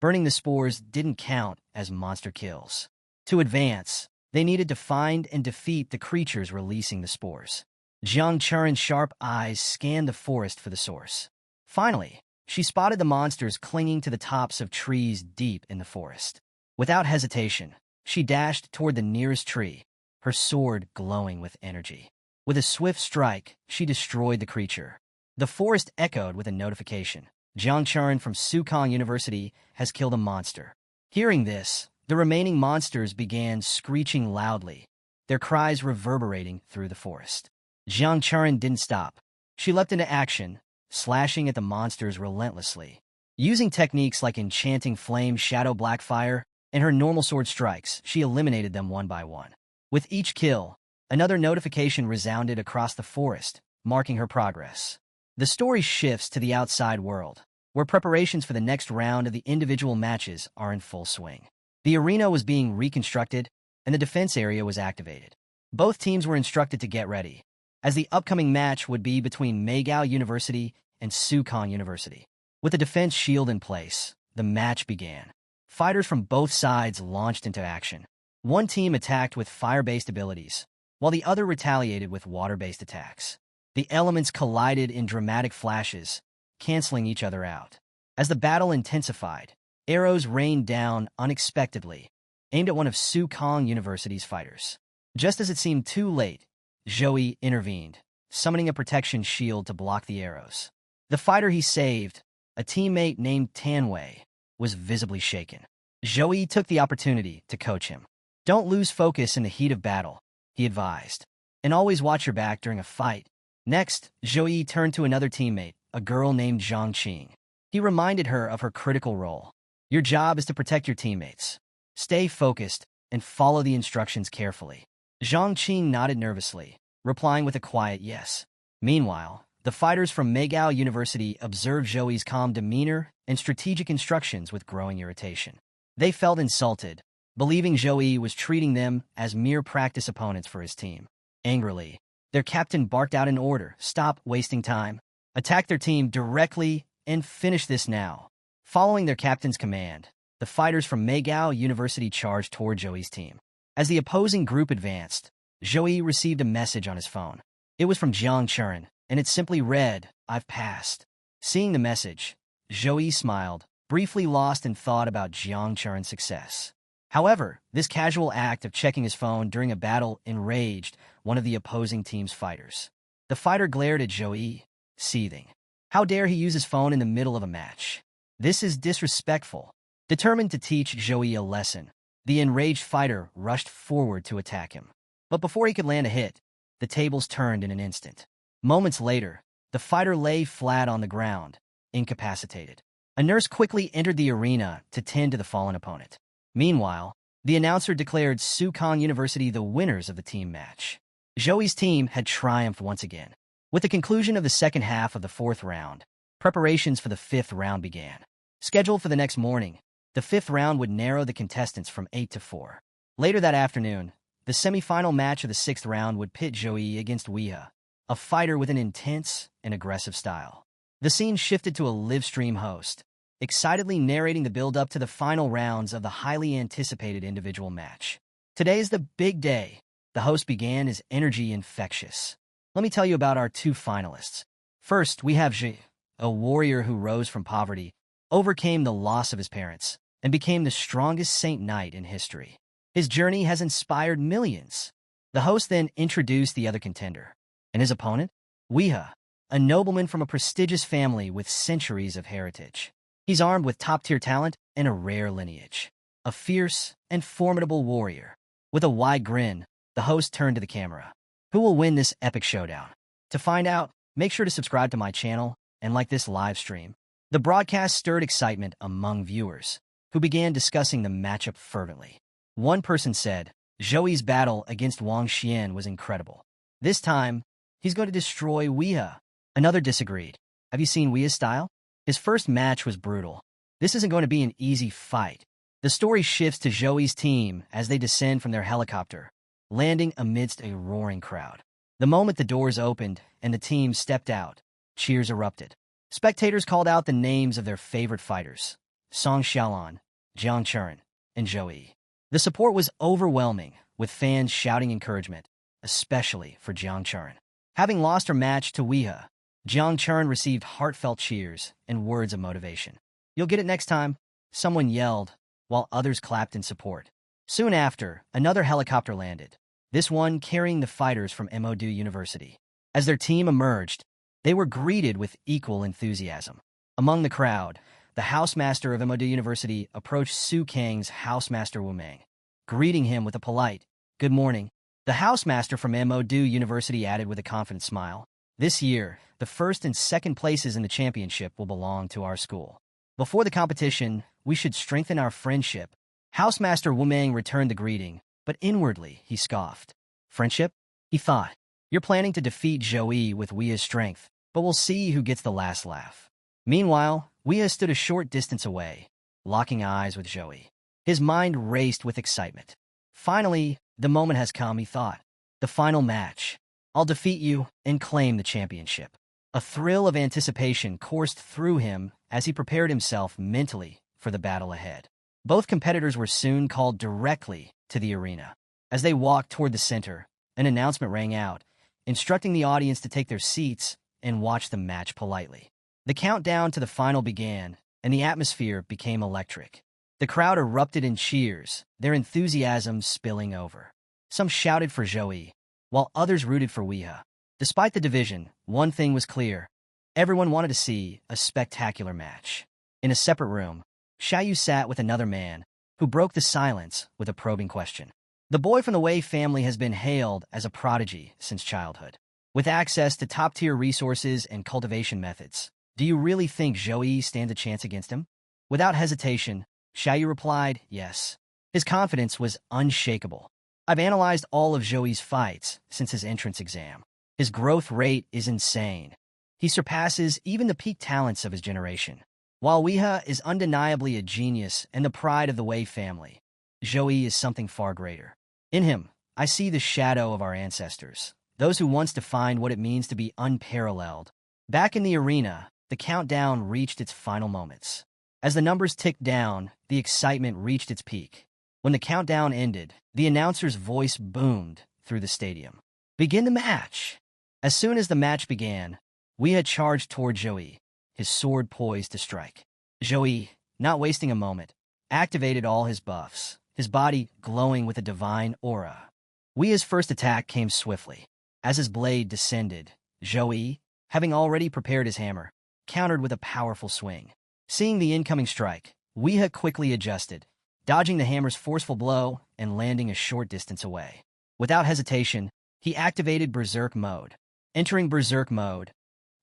Burning the spores didn't count as monster kills. To advance, they needed to find and defeat the creatures releasing the spores. Jiang Churin's sharp eyes scanned the forest for the source. Finally, she spotted the monsters clinging to the tops of trees deep in the forest. Without hesitation, she dashed toward the nearest tree, her sword glowing with energy. With a swift strike, she destroyed the creature. The forest echoed with a notification. Jiang Churin from Sukong University has killed a monster. Hearing this, the remaining monsters began screeching loudly, their cries reverberating through the forest. Jiang Churin didn't stop. She leapt into action, slashing at the monsters relentlessly. Using techniques like enchanting flame, shadow black fire, and her normal sword strikes, she eliminated them one by one. With each kill, another notification resounded across the forest, marking her progress. The story shifts to the outside world, where preparations for the next round of the individual matches are in full swing. The arena was being reconstructed, and the defense area was activated. Both teams were instructed to get ready, as the upcoming match would be between Meigao University and Sukong University. With the defense shield in place, the match began. Fighters from both sides launched into action. One team attacked with fire-based abilities, while the other retaliated with water-based attacks. The elements collided in dramatic flashes, canceling each other out. As the battle intensified, arrows rained down unexpectedly, aimed at one of Sukong University's fighters. Just as it seemed too late, Zhou intervened, summoning a protection shield to block the arrows. The fighter he saved, a teammate named Tanwei, was visibly shaken. Zhou took the opportunity to coach him. "Don't lose focus in the heat of battle," he advised, "and always watch your back during a fight." Next, Zhou turned to another teammate, a girl named Zhang Qing. He reminded her of her critical role. "Your job is to protect your teammates. Stay focused and follow the instructions carefully. Zhang Qing nodded nervously, replying with a quiet yes. Meanwhile, the fighters from Meigao University observed Zhouyi's calm demeanor and strategic instructions with growing irritation. They felt insulted, believing Zhouyi was treating them as mere practice opponents for his team. Angrily, their captain barked out an order: "Stop wasting time. Attack their team directly and finish this now." Following their captain's command, the fighters from Meigao University charged toward Zhouyi's team. As the opposing group advanced, Zhouyi received a message on his phone. It was from Jiang Churen, and it simply read, "I've passed." Seeing the message, Zhouyi smiled, briefly lost in thought about Jiang Churen's success. However, this casual act of checking his phone during a battle enraged one of the opposing team's fighters. The fighter glared at Zhouyi, seething. How dare he use his phone in the middle of a match? This is disrespectful. Determined to teach Zhouyi a lesson, the enraged fighter rushed forward to attack him. But before he could land a hit, the tables turned in an instant. Moments later, the fighter lay flat on the ground, incapacitated. A nurse quickly entered the arena to tend to the fallen opponent. Meanwhile, the announcer declared Sukong University the winners of the team match. Zhouyi's team had triumphed once again. With the conclusion of the second half of the fourth round, preparations for the fifth round began. Scheduled for the next morning, the fifth round would narrow the contestants from 8 to 4. Later that afternoon, the semi-final match of the sixth round would pit Zhouyi against Weeha, a fighter with an intense and aggressive style. The scene shifted to a live-stream host, excitedly narrating the build-up to the final rounds of the highly anticipated individual match. Today is the big day. The host began his energy infectious. Let me tell you about our two finalists. First, we have Zhi, a warrior who rose from poverty, overcame the loss of his parents, and became the strongest saint knight in history. His journey has inspired millions. The host then introduced the other contender, and his opponent, Weeha, a nobleman from a prestigious family with centuries of heritage. He's armed with top-tier talent and a rare lineage. A fierce and formidable warrior. With a wide grin, the host turned to the camera. Who will win this epic showdown? To find out, make sure to subscribe to my channel and like this live stream. The broadcast stirred excitement among viewers, who began discussing the matchup fervently. One person said, Zhouyi's battle against Wang Xian was incredible. This time, he's going to destroy Weeha. Another disagreed. Have you seen Weeha's style? His first match was brutal. This isn't going to be an easy fight. The story shifts to Zhouyi's team as they descend from their helicopter, landing amidst a roaring crowd. The moment the doors opened and the team stepped out, cheers erupted. Spectators called out the names of their favorite fighters, Song Xiaolan, Jiang Churen, and Zhouyi. The support was overwhelming, with fans shouting encouragement, especially for Jiang Churen. Having lost her match to Weeha, Jiang Churen received heartfelt cheers and words of motivation. "You'll get it next time," someone yelled, while others clapped in support. Soon after, another helicopter landed, this one carrying the fighters from MOD University. As their team emerged, they were greeted with equal enthusiasm. Among the crowd, the housemaster of MOD University approached Su Kang's housemaster Wu Meng, greeting him with a polite, "Good morning." The housemaster from MOD University added with a confident smile, "This year, the first and second places in the championship will belong to our school. Before the competition, we should strengthen our friendship." Housemaster Wu Meng returned the greeting, but inwardly he scoffed. "Friendship?" he thought. "You're planning to defeat Zhouyi with Weeha's strength, but we'll see who gets the last laugh." Meanwhile, Weeha stood a short distance away, locking eyes with Zhouyi. His mind raced with excitement. Finally, the moment has come, he thought. The final match. I'll defeat you and claim the championship. A thrill of anticipation coursed through him as he prepared himself mentally for the battle ahead. Both competitors were soon called directly to the arena. As they walked toward the center, an announcement rang out, instructing the audience to take their seats and watch the match politely. The countdown to the final began, and the atmosphere became electric. The crowd erupted in cheers, their enthusiasm spilling over. Some shouted for Zhouyi, while others rooted for Weeha. Despite the division, one thing was clear. Everyone wanted to see a spectacular match. In a separate room, Xiaoyu sat with another man, who broke the silence with a probing question. The boy from the Wei family has been hailed as a prodigy since childhood. With access to top-tier resources and cultivation methods, do you really think Zhouyi stands a chance against him? Without hesitation, Xiaoyu replied, "Yes. His confidence was unshakable. I've analyzed all of Joey's fights since his entrance exam. His growth rate is insane. He surpasses even the peak talents of his generation. While Weeha is undeniably a genius and the pride of the Wei family, Joey is something far greater. In him, I see the shadow of our ancestors, those who once defined what it means to be unparalleled. Back in the arena, the countdown reached its final moments. As the numbers ticked down, the excitement reached its peak. When the countdown ended, the announcer's voice boomed through the stadium. "Begin the match!" As soon as the match began, Weeha charged toward Joey, his sword poised to strike. Joey, not wasting a moment, activated all his buffs, his body glowing with a divine aura. Weeha's first attack came swiftly. As his blade descended, Joey, having already prepared his hammer, countered with a powerful swing. Seeing the incoming strike, Weeha quickly adjusted, dodging the hammer's forceful blow and landing a short distance away. Without hesitation, he activated Berserk mode. Entering Berserk mode,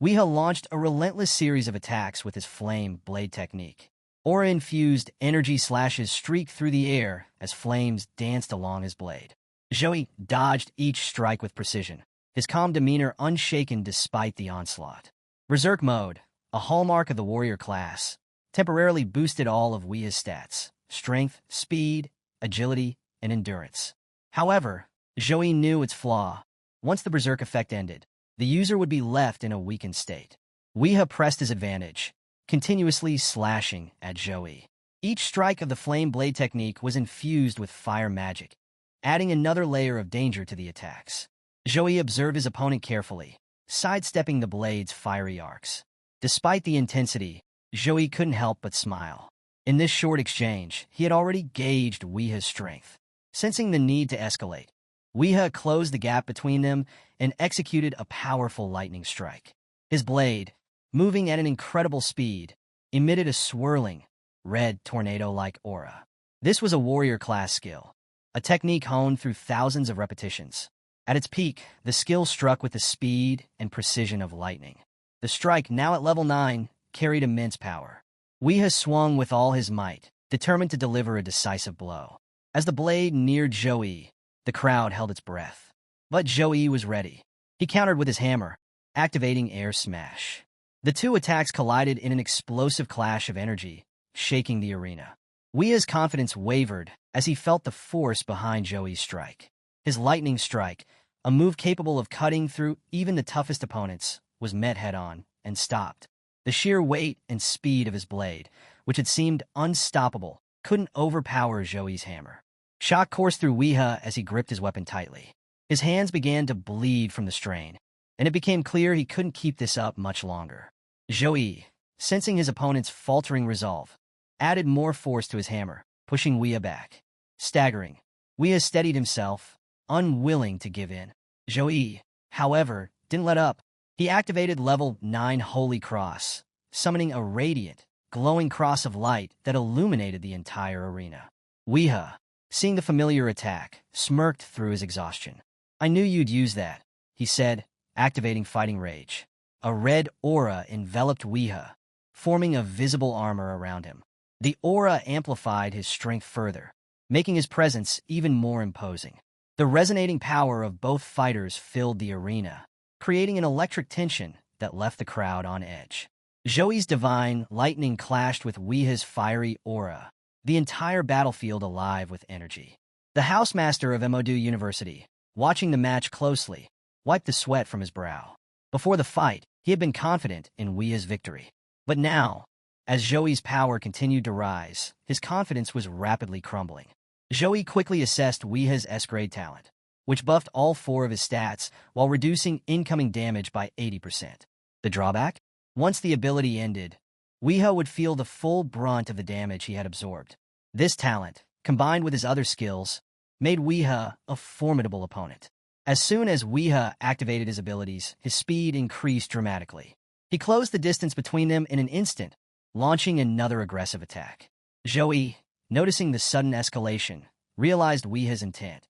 Weeha launched a relentless series of attacks with his flame blade technique. Aura-infused energy slashes streaked through the air as flames danced along his blade. Joey dodged each strike with precision, his calm demeanor unshaken despite the onslaught. Berserk mode, a hallmark of the warrior class, temporarily boosted all of Weeha's stats: strength, speed, agility, and endurance. However, Joey knew its flaw. Once the Berserk effect ended, the user would be left in a weakened state. Weeha pressed his advantage, continuously slashing at Joey. Each strike of the flame blade technique was infused with fire magic, adding another layer of danger to the attacks. Joey observed his opponent carefully, sidestepping the blade's fiery arcs. Despite the intensity, Joey couldn't help but smile. In this short exchange, he had already gauged Weeha's strength. Sensing the need to escalate, Weeha closed the gap between them and executed a powerful lightning strike. His blade, moving at an incredible speed, emitted a swirling, red tornado-like aura. This was a warrior-class skill, a technique honed through thousands of repetitions. At its peak, the skill struck with the speed and precision of lightning. The strike, now at level 9, carried immense power. Weeha swung with all his might, determined to deliver a decisive blow. As the blade neared Joey, the crowd held its breath. But Joey was ready. He countered with his hammer, activating Air Smash. The two attacks collided in an explosive clash of energy, shaking the arena. Weeha's confidence wavered as he felt the force behind Joey's strike. His lightning strike, a move capable of cutting through even the toughest opponents, was met head-on and stopped. The sheer weight and speed of his blade, which had seemed unstoppable, couldn't overpower Joey's hammer. Shock coursed through Weeha as he gripped his weapon tightly. His hands began to bleed from the strain, and it became clear he couldn't keep this up much longer. Joey, sensing his opponent's faltering resolve, added more force to his hammer, pushing Weeha back. Staggering, Weeha steadied himself, unwilling to give in. Joey, however, didn't let up. He activated level 9 Holy Cross, summoning a radiant, glowing cross of light that illuminated the entire arena. Weeha, seeing the familiar attack, smirked through his exhaustion. "I knew you'd use that," he said, activating Fighting Rage. A red aura enveloped Weeha, forming a visible armor around him. The aura amplified his strength further, making his presence even more imposing. The resonating power of both fighters filled the arena, creating an electric tension that left the crowd on edge. Joey's divine lightning clashed with Weeha's fiery aura, the entire battlefield alive with energy. The housemaster of Emodu University, watching the match closely, wiped the sweat from his brow. Before the fight, he had been confident in Weeha's victory. But now, as Joey's power continued to rise, his confidence was rapidly crumbling. Joey quickly assessed Weeha's S-grade talent, which buffed all 4 of his stats while reducing incoming damage by 80%. The drawback? Once the ability ended, Weeha would feel the full brunt of the damage he had absorbed. This talent, combined with his other skills, made Weeha a formidable opponent. As soon as Weeha activated his abilities, his speed increased dramatically. He closed the distance between them in an instant, launching another aggressive attack. Joey, noticing the sudden escalation, realized Weeha's intent.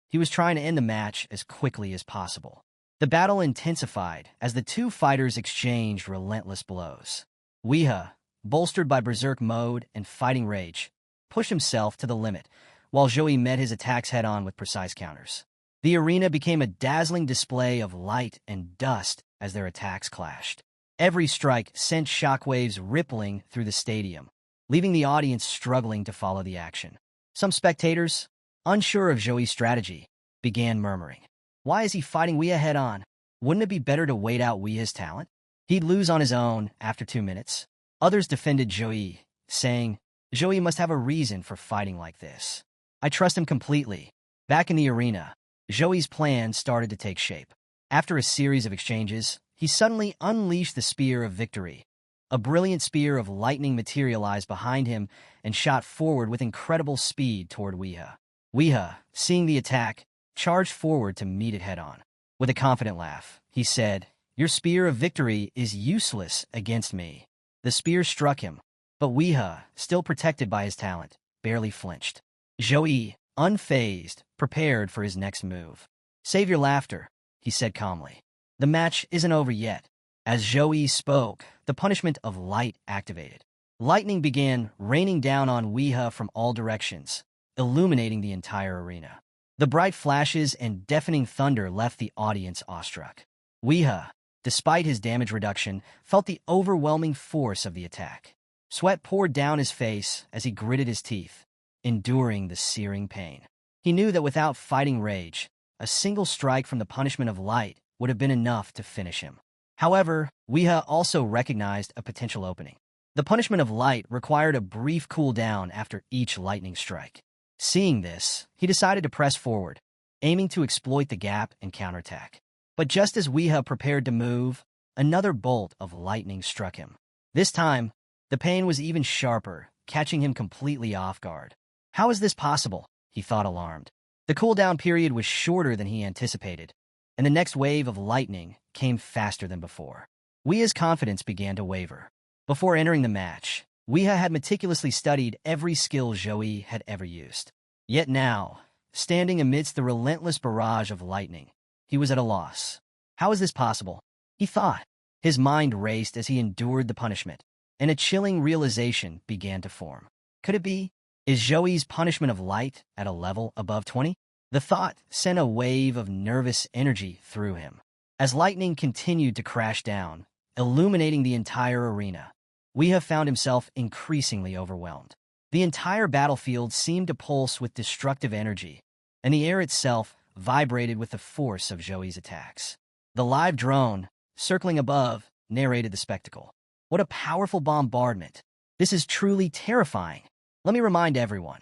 He was trying to end the match as quickly as possible. The battle intensified as the two fighters exchanged relentless blows. Weeha, bolstered by Berserk mode and Fighting Rage, pushed himself to the limit, while Joey met his attacks head-on with precise counters. The arena became a dazzling display of light and dust as their attacks clashed. Every strike sent shockwaves rippling through the stadium, leaving the audience struggling to follow the action. Some spectators, unsure of Joey's strategy, began murmuring, "Why is he fighting Weah head-on? Wouldn't it be better to wait out Weah's talent? He'd lose on his own after 2 minutes." Others defended Joey, saying, "Joey must have a reason for fighting like this. I trust him completely." Back in the arena, Joey's plan started to take shape. After a series of exchanges, he suddenly unleashed the Spear of Victory. A brilliant spear of lightning materialized behind him and shot forward with incredible speed toward Weah. Weah, seeing the attack, charged forward to meet it head-on. With a confident laugh, he said, "Your Spear of Victory is useless against me." The spear struck him, but Weah, still protected by his talent, barely flinched. Joey, unfazed, prepared for his next move. "Save your laughter," he said calmly. "The match isn't over yet." As Joey spoke, the punishment of light activated. Lightning began raining down on Weah from all directions, illuminating the entire arena. The bright flashes and deafening thunder left the audience awestruck. Weah, despite his damage reduction, felt the overwhelming force of the attack. Sweat poured down his face as he gritted his teeth, enduring the searing pain. He knew that without fighting rage, a single strike from the punishment of light would have been enough to finish him. However, Weah also recognized a potential opening. The punishment of light required a brief cooldown after each lightning strike. Seeing this, he decided to press forward, aiming to exploit the gap and counterattack. But just as Weah prepared to move, another bolt of lightning struck him. This time, the pain was even sharper, catching him completely off guard. How is this possible? He thought, alarmed. The cooldown period was shorter than he anticipated, and the next wave of lightning came faster than before. Weah's confidence began to waver. Before entering the match, Weah had meticulously studied every skill Joey had ever used. Yet now, standing amidst the relentless barrage of lightning, he was at a loss. How is this possible? He thought. His mind raced as he endured the punishment, and a chilling realization began to form. Could it be? Is Joey's punishment of light at a level above 20? The thought sent a wave of nervous energy through him. As lightning continued to crash down, illuminating the entire arena, Weah found himself increasingly overwhelmed. The entire battlefield seemed to pulse with destructive energy, and the air itself vibrated with the force of Joey's attacks. The live drone, circling above, narrated the spectacle. What a powerful bombardment. This is truly terrifying. Let me remind everyone.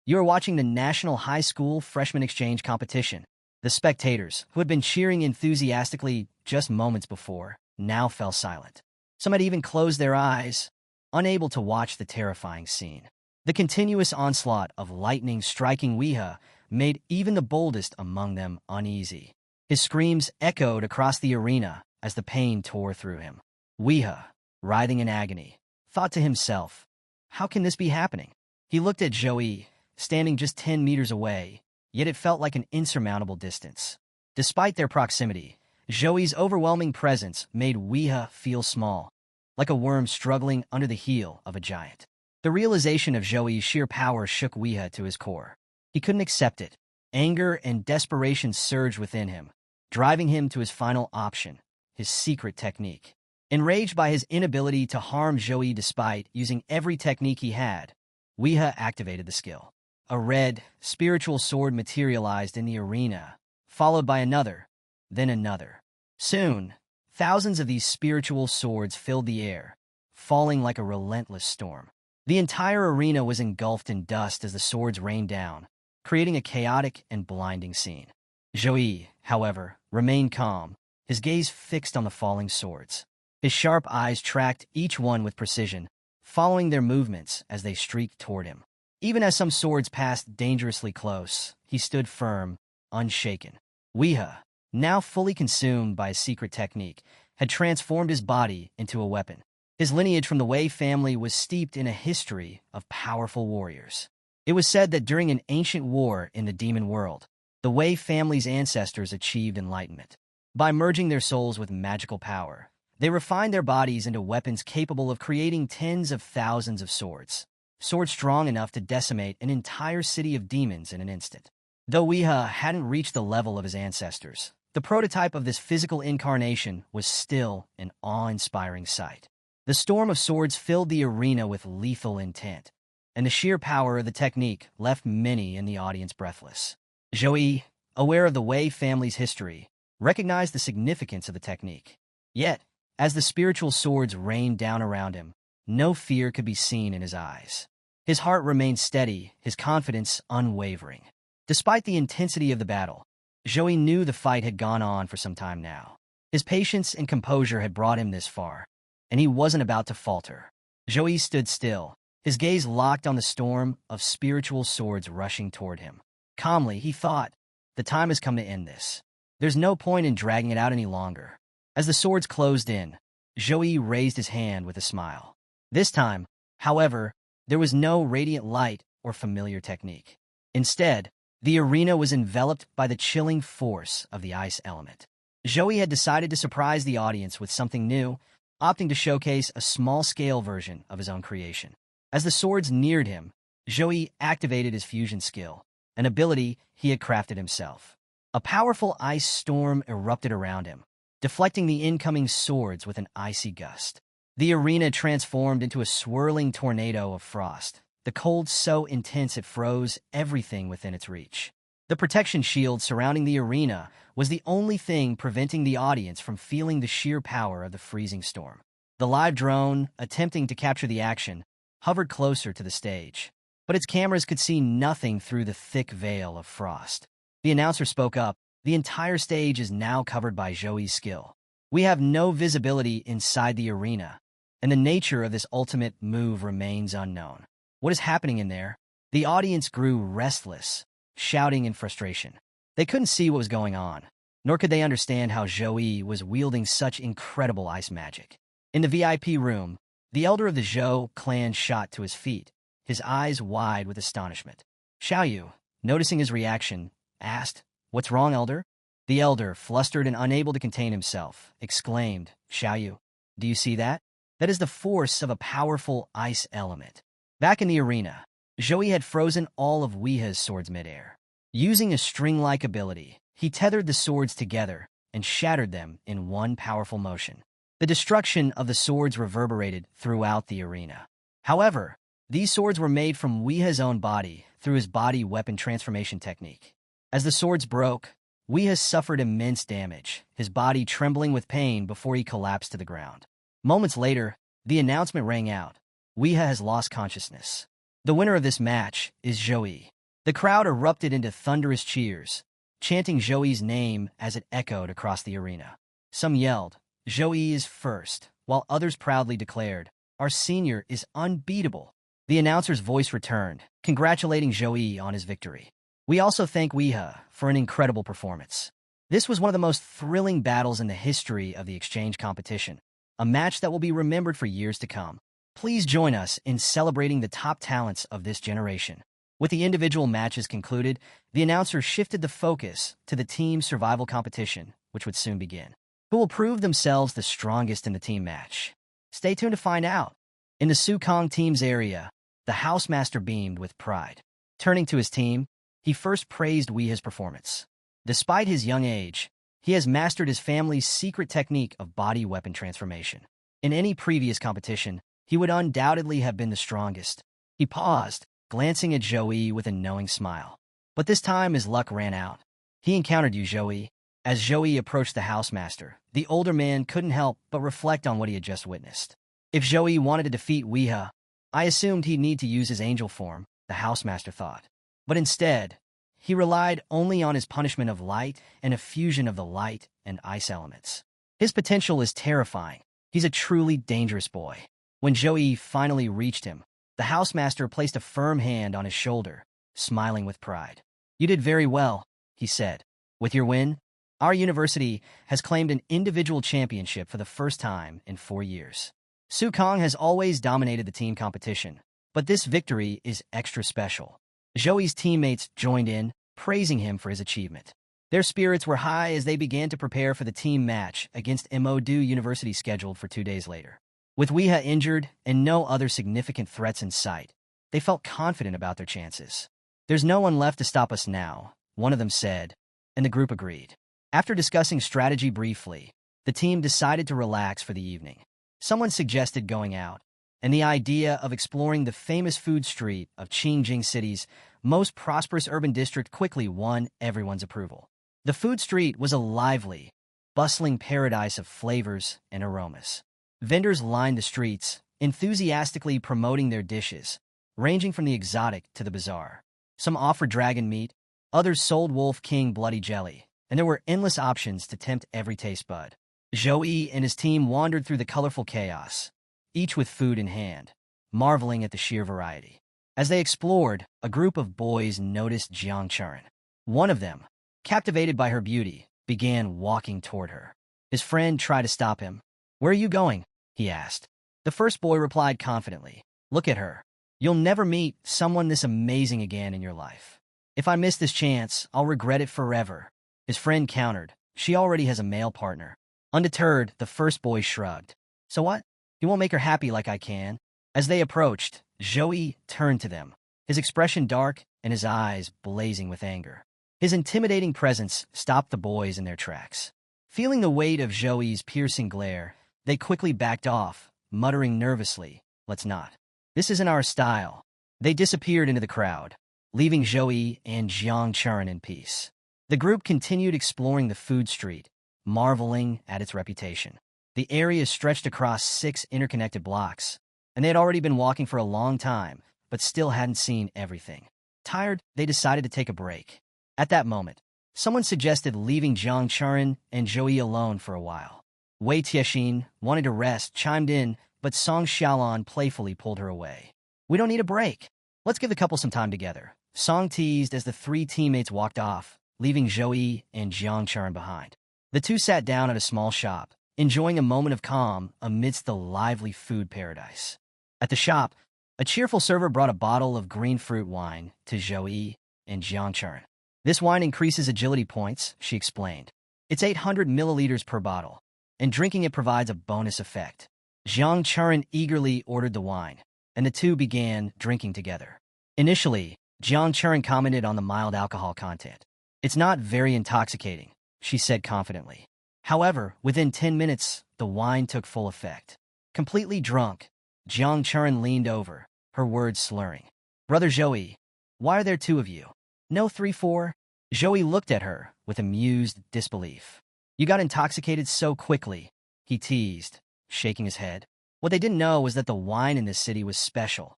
You are watching the National High School Freshman Exchange Competition. The spectators, who had been cheering enthusiastically just moments before, now fell silent. Some had even closed their eyes, unable to watch the terrifying scene. The continuous onslaught of lightning striking Weah made even the boldest among them uneasy. His screams echoed across the arena as the pain tore through him. Weah, writhing in agony, thought to himself, how can this be happening? He looked at Joey, standing just 10 meters away, yet it felt like an insurmountable distance. Despite their proximity, Joey's overwhelming presence made Weah feel small, like a worm struggling under the heel of a giant. The realization of Joey's sheer power shook Weah to his core. He couldn't accept it. Anger and desperation surged within him, driving him to his final option, his secret technique. Enraged by his inability to harm Joey despite using every technique he had, Weah activated the skill. A red, spiritual sword materialized in the arena, followed by another, then another. Soon, thousands of these spiritual swords filled the air, falling like a relentless storm. The entire arena was engulfed in dust as the swords rained down, creating a chaotic and blinding scene. Joey, however, remained calm, his gaze fixed on the falling swords. His sharp eyes tracked each one with precision, following their movements as they streaked toward him. Even as some swords passed dangerously close, he stood firm, unshaken. Weah, now fully consumed by his secret technique, had transformed his body into a weapon. His lineage from the Wei family was steeped in a history of powerful warriors. It was said that during an ancient war in the demon world, the Wei family's ancestors achieved enlightenment. By merging their souls with magical power, they refined their bodies into weapons capable of creating tens of thousands of swords. swords strong enough to decimate an entire city of demons in an instant. Though Weeha hadn't reached the level of his ancestors, the prototype of this physical incarnation was still an awe-inspiring sight. The storm of swords filled the arena with lethal intent, and the sheer power of the technique left many in the audience breathless. Joey, aware of the Wei family's history, recognized the significance of the technique. Yet, as the spiritual swords rained down around him, no fear could be seen in his eyes. His heart remained steady, his confidence unwavering. Despite the intensity of the battle, Joey knew the fight had gone on for some time now. His patience and composure had brought him this far, and he wasn't about to falter. Joey stood still, his gaze locked on the storm of spiritual swords rushing toward him. Calmly, he thought, the time has come to end this. There's no point in dragging it out any longer. As the swords closed in, Joey raised his hand with a smile. This time, however, there was no radiant light or familiar technique. Instead, the arena was enveloped by the chilling force of the ice element. Joey had decided to surprise the audience with something new, opting to showcase a small-scale version of his own creation. As the swords neared him, Joey activated his fusion skill, an ability he had crafted himself. A powerful ice storm erupted around him, deflecting the incoming swords with an icy gust. The arena transformed into a swirling tornado of frost, the cold so intense it froze everything within its reach. The protection shield surrounding the arena was the only thing preventing the audience from feeling the sheer power of the freezing storm. The live drone, attempting to capture the action, hovered closer to the stage, but its cameras could see nothing through the thick veil of frost. The announcer spoke up, "The entire stage is now covered by Joey's skill. We have no visibility inside the arena, and the nature of this ultimate move remains unknown. What is happening in there?" The audience grew restless, shouting in frustration. They couldn't see what was going on, nor could they understand how Joey was wielding such incredible ice magic. In the VIP room, the elder of the Zhou clan shot to his feet, his eyes wide with astonishment. Xiaoyu, noticing his reaction, asked, "What's wrong, elder?" The elder, flustered and unable to contain himself, exclaimed, "Xiaoyu, do you see that? That is the force of a powerful ice element." Back in the arena, Joey had frozen all of Weeha's swords midair. Using a string-like ability, he tethered the swords together and shattered them in one powerful motion. The destruction of the swords reverberated throughout the arena. However, these swords were made from Weeha's own body through his body weapon transformation technique. As the swords broke, Weeha suffered immense damage, his body trembling with pain before he collapsed to the ground. Moments later, the announcement rang out, "Weeha has lost consciousness. The winner of this match is Joey." The crowd erupted into thunderous cheers, chanting Joey's name as it echoed across the arena. Some yelled, "Joey is first," while others proudly declared, "Our senior is unbeatable." The announcer's voice returned, congratulating Joey on his victory. "We also thank Weeha for an incredible performance. This was one of the most thrilling battles in the history of the exchange competition, a match that will be remembered for years to come. Please join us in celebrating the top talents of this generation." With the individual matches concluded, the announcer shifted the focus to the team survival competition, which would soon begin. Who will prove themselves the strongest in the team match? Stay tuned to find out. In the Sukong team's area, the housemaster beamed with pride. Turning to his team, he first praised Weeha's performance. Despite his young age, he has mastered his family's secret technique of body weapon transformation. In any previous competition, he would undoubtedly have been the strongest. He paused, glancing at Joey with a knowing smile. But this time his luck ran out. He encountered you, Joey. As Joey approached the housemaster, the older man couldn't help but reflect on what he had just witnessed. If Joey wanted to defeat Weeha, I assumed he'd need to use his angel form, the housemaster thought. But instead, he relied only on his punishment of light and a fusion of the light and ice elements. His potential is terrifying. He's a truly dangerous boy. When Joey finally reached him, the housemaster placed a firm hand on his shoulder, smiling with pride. "You did very well," he said. "With your win, our university has claimed an individual championship for the first time in 4 years. Sukong has always dominated the team competition, but this victory is extra special." Joey's teammates joined in, praising him for his achievement. Their spirits were high as they began to prepare for the team match against Modu University scheduled for 2 days later. With Weeha injured and no other significant threats in sight, They felt confident about their chances. "There's no one left to stop us now," one of them said, and the group agreed. After discussing strategy briefly, the team decided to relax for the evening. Someone suggested going out, and the idea of exploring the famous food street of Qingjing City's most prosperous urban district quickly won everyone's approval. The food street was a lively, bustling paradise of flavors and aromas. Vendors lined the streets, enthusiastically promoting their dishes, ranging from the exotic to the bizarre. Some offered dragon meat, others sold Wolf King bloody jelly, and there were endless options to tempt every taste bud. Zhou and his team wandered through the colorful chaos, each with food in hand, marveling at the sheer variety. As they explored, a group of boys noticed Jiang Churin. One of them, captivated by her beauty, began walking toward her. His friend tried to stop him. "Where are you going?" he asked. The first boy replied confidently, "Look at her. You'll never meet someone this amazing again in your life. If I miss this chance, I'll regret it forever." His friend countered, "She already has a male partner." Undeterred, the first boy shrugged. "So what? You won't make her happy like I can." As they approached, Zhou turned to them, his expression dark and his eyes blazing with anger. His intimidating presence stopped the boys in their tracks. Feeling the weight of Zhou's piercing glare, they quickly backed off, muttering nervously, "Let's not. This isn't our style." They disappeared into the crowd, leaving Zhou and Jiang Churin in peace. The group continued exploring the food street, marveling at its reputation. The area stretched across 6 interconnected blocks, and they had already been walking for a long time, but still hadn't seen everything. Tired, they decided to take a break. At that moment, someone suggested leaving Jiang Churin and Zhou alone for a while. Wei Tiexin, wanting to rest, chimed in, but Song Xiaolan playfully pulled her away. "We don't need a break. Let's give the couple some time together," Song teased as the 3 teammates walked off, leaving Zhou and Jiang Churin behind. The two sat down at a small shop, enjoying a moment of calm amidst the lively food paradise. At the shop, a cheerful server brought a bottle of green fruit wine to Zhou and Jiang Churin. "This wine increases agility points," she explained. "It's 800 milliliters per bottle, and drinking it provides a bonus effect." Jiang Churin eagerly ordered the wine, and the two began drinking together. Initially, Jiang Churin commented on the mild alcohol content. "It's not very intoxicating," she said confidently. However, within 10 minutes, the wine took full effect. Completely drunk, Jiang Churin leaned over, her words slurring. "Brother Zhou, why are there 2 of you? No 3-4? Zhou looked at her with amused disbelief. "You got intoxicated so quickly," he teased, shaking his head. What they didn't know was that the wine in this city was special.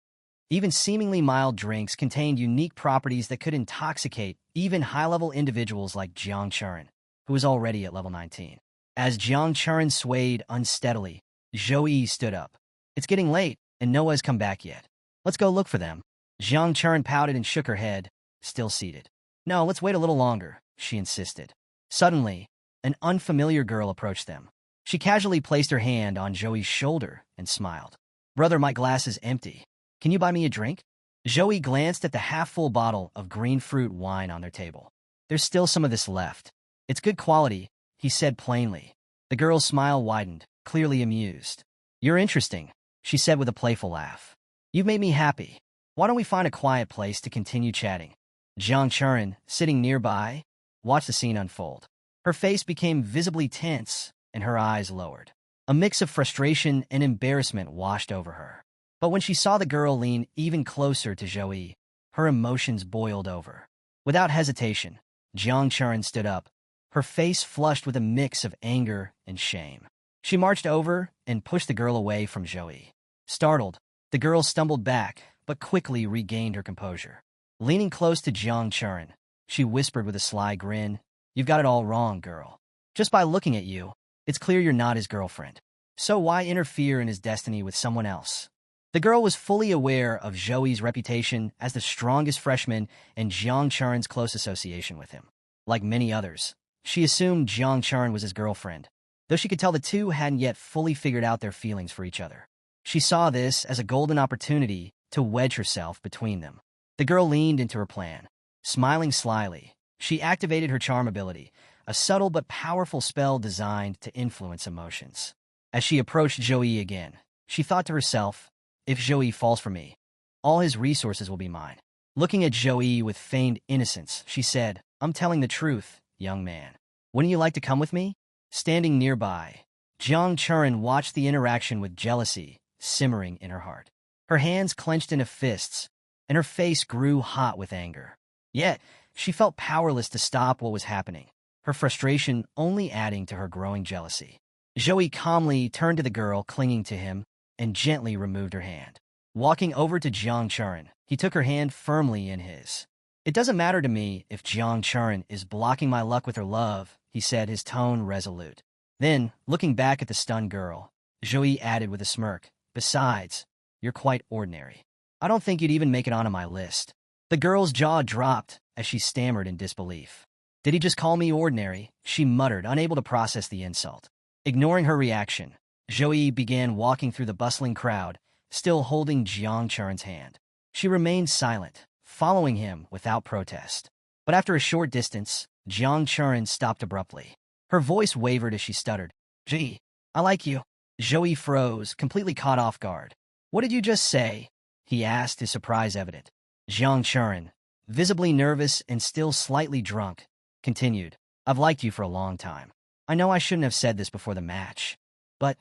Even seemingly mild drinks contained unique properties that could intoxicate even high-level individuals like Jiang Churin, who was already at level 19. As Jiang Churin swayed unsteadily, Zhou stood up. "It's getting late, and no one has come back yet. Let's go look for them." Jiang Churin pouted and shook her head, still seated. "No, let's wait a little longer," she insisted. Suddenly, an unfamiliar girl approached them. She casually placed her hand on Zhou's shoulder and smiled. "Brother, my glass is empty. Can you buy me a drink?" Zhou glanced at the half-full bottle of green fruit wine on their table. "There's still some of this left. It's good quality," he said plainly. The girl's smile widened, clearly amused. "You're interesting," she said with a playful laugh. "You've made me happy. Why don't we find a quiet place to continue chatting?" Jiang Churin, sitting nearby, watched the scene unfold. Her face became visibly tense, and her eyes lowered. A mix of frustration and embarrassment washed over her. But when she saw the girl lean even closer to Zhou, her emotions boiled over. Without hesitation, Jiang Churin stood up, her face flushed with a mix of anger and shame. She marched over and pushed the girl away from Zhou. Startled, the girl stumbled back, but quickly regained her composure. Leaning close to Jiang Churin, she whispered with a sly grin, "You've got it all wrong, girl. Just by looking at you, it's clear you're not his girlfriend. So why interfere in his destiny with someone else?" The girl was fully aware of Zhou's reputation as the strongest freshman and Jiang Churin's close association with him. Like many others, she assumed Jiang Churin was his girlfriend, though she could tell the two hadn't yet fully figured out their feelings for each other. She saw this as a golden opportunity to wedge herself between them. The girl leaned into her plan. Smiling slyly, she activated her charm ability, a subtle but powerful spell designed to influence emotions. As she approached Zhou again, she thought to herself, "If Zhou falls for me, All his resources will be mine. Looking at Joey with feigned innocence, she said, I'm telling the truth, young man. Wouldn't you like to come with me? Standing nearby, Jiang Churin watched the interaction with jealousy simmering in her heart. Her hands clenched into fists, and her face grew hot with anger. Yet, she felt powerless to stop what was happening, her frustration only adding to her growing jealousy. Joey calmly turned to the girl clinging to him and gently removed her hand. Walking over to Jiang Churin, he took her hand firmly in his. It doesn't matter to me if Jiang Churin is blocking my luck with her love, he said, his tone resolute. Then, looking back at the stunned girl, Joey added with a smirk, besides, you're quite ordinary. I don't think you'd even make it onto my list. The girl's jaw dropped as she stammered in disbelief. Did he just call me ordinary? She muttered, unable to process the insult. Ignoring her reaction, Joey began walking through the bustling crowd, still holding Jiang Churin's hand. She remained silent, following him without protest. But after a short distance, Jiang Churin stopped abruptly. Her voice wavered as she stuttered. Gee, I like you. Joey froze, completely caught off guard. What did you just say? He asked, his surprise evident. Jiang Churin, visibly nervous and still slightly drunk, continued, I've liked you for a long time. I know I shouldn't have said this before the match. But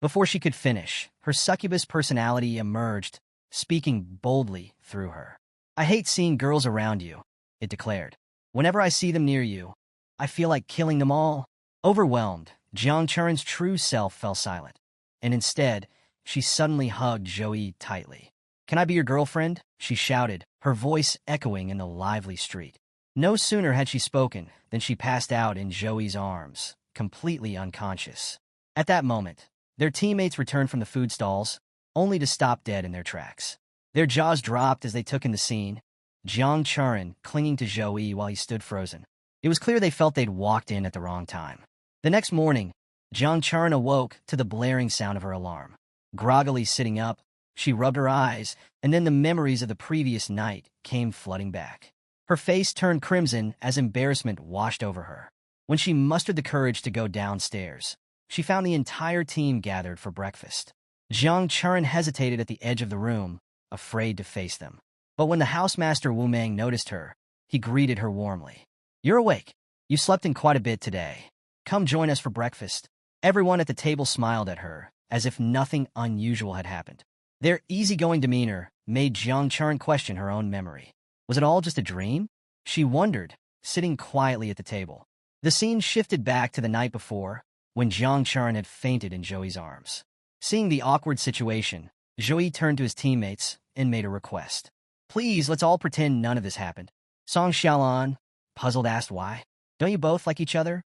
before she could finish, her succubus personality emerged, speaking boldly through her. I hate seeing girls around you, it declared. Whenever I see them near you, I feel like killing them all. Overwhelmed, Jiang Churin's true self fell silent, and instead, she suddenly hugged Joey tightly. Can I be your girlfriend? She shouted, her voice echoing in the lively street. No sooner had she spoken than she passed out in Joey's arms, completely unconscious. At that moment, their teammates returned from the food stalls, only to stop dead in their tracks. Their jaws dropped as they took in the scene, Jiang Churin clinging to Joey while he stood frozen. It was clear they felt they'd walked in at the wrong time. The next morning, Jiang Churin awoke to the blaring sound of her alarm. Groggily sitting up, she rubbed her eyes, and then the memories of the previous night came flooding back. Her face turned crimson as embarrassment washed over her. When she mustered the courage to go downstairs, she found the entire team gathered for breakfast. Jiang Churin hesitated at the edge of the room, afraid to face them. But when the housemaster Wu Meng noticed her, he greeted her warmly. You're awake. You slept in quite a bit today. Come join us for breakfast. Everyone at the table smiled at her, as if nothing unusual had happened. Their easygoing demeanor made Jiang Churin question her own memory. Was it all just a dream? She wondered, sitting quietly at the table. The scene shifted back to the night before, when Jiang Churin had fainted in Joey's arms. Seeing the awkward situation, Joey turned to his teammates and made a request. Please, let's all pretend none of this happened. Song Xiaolan, puzzled, asked why. Don't you both like each other?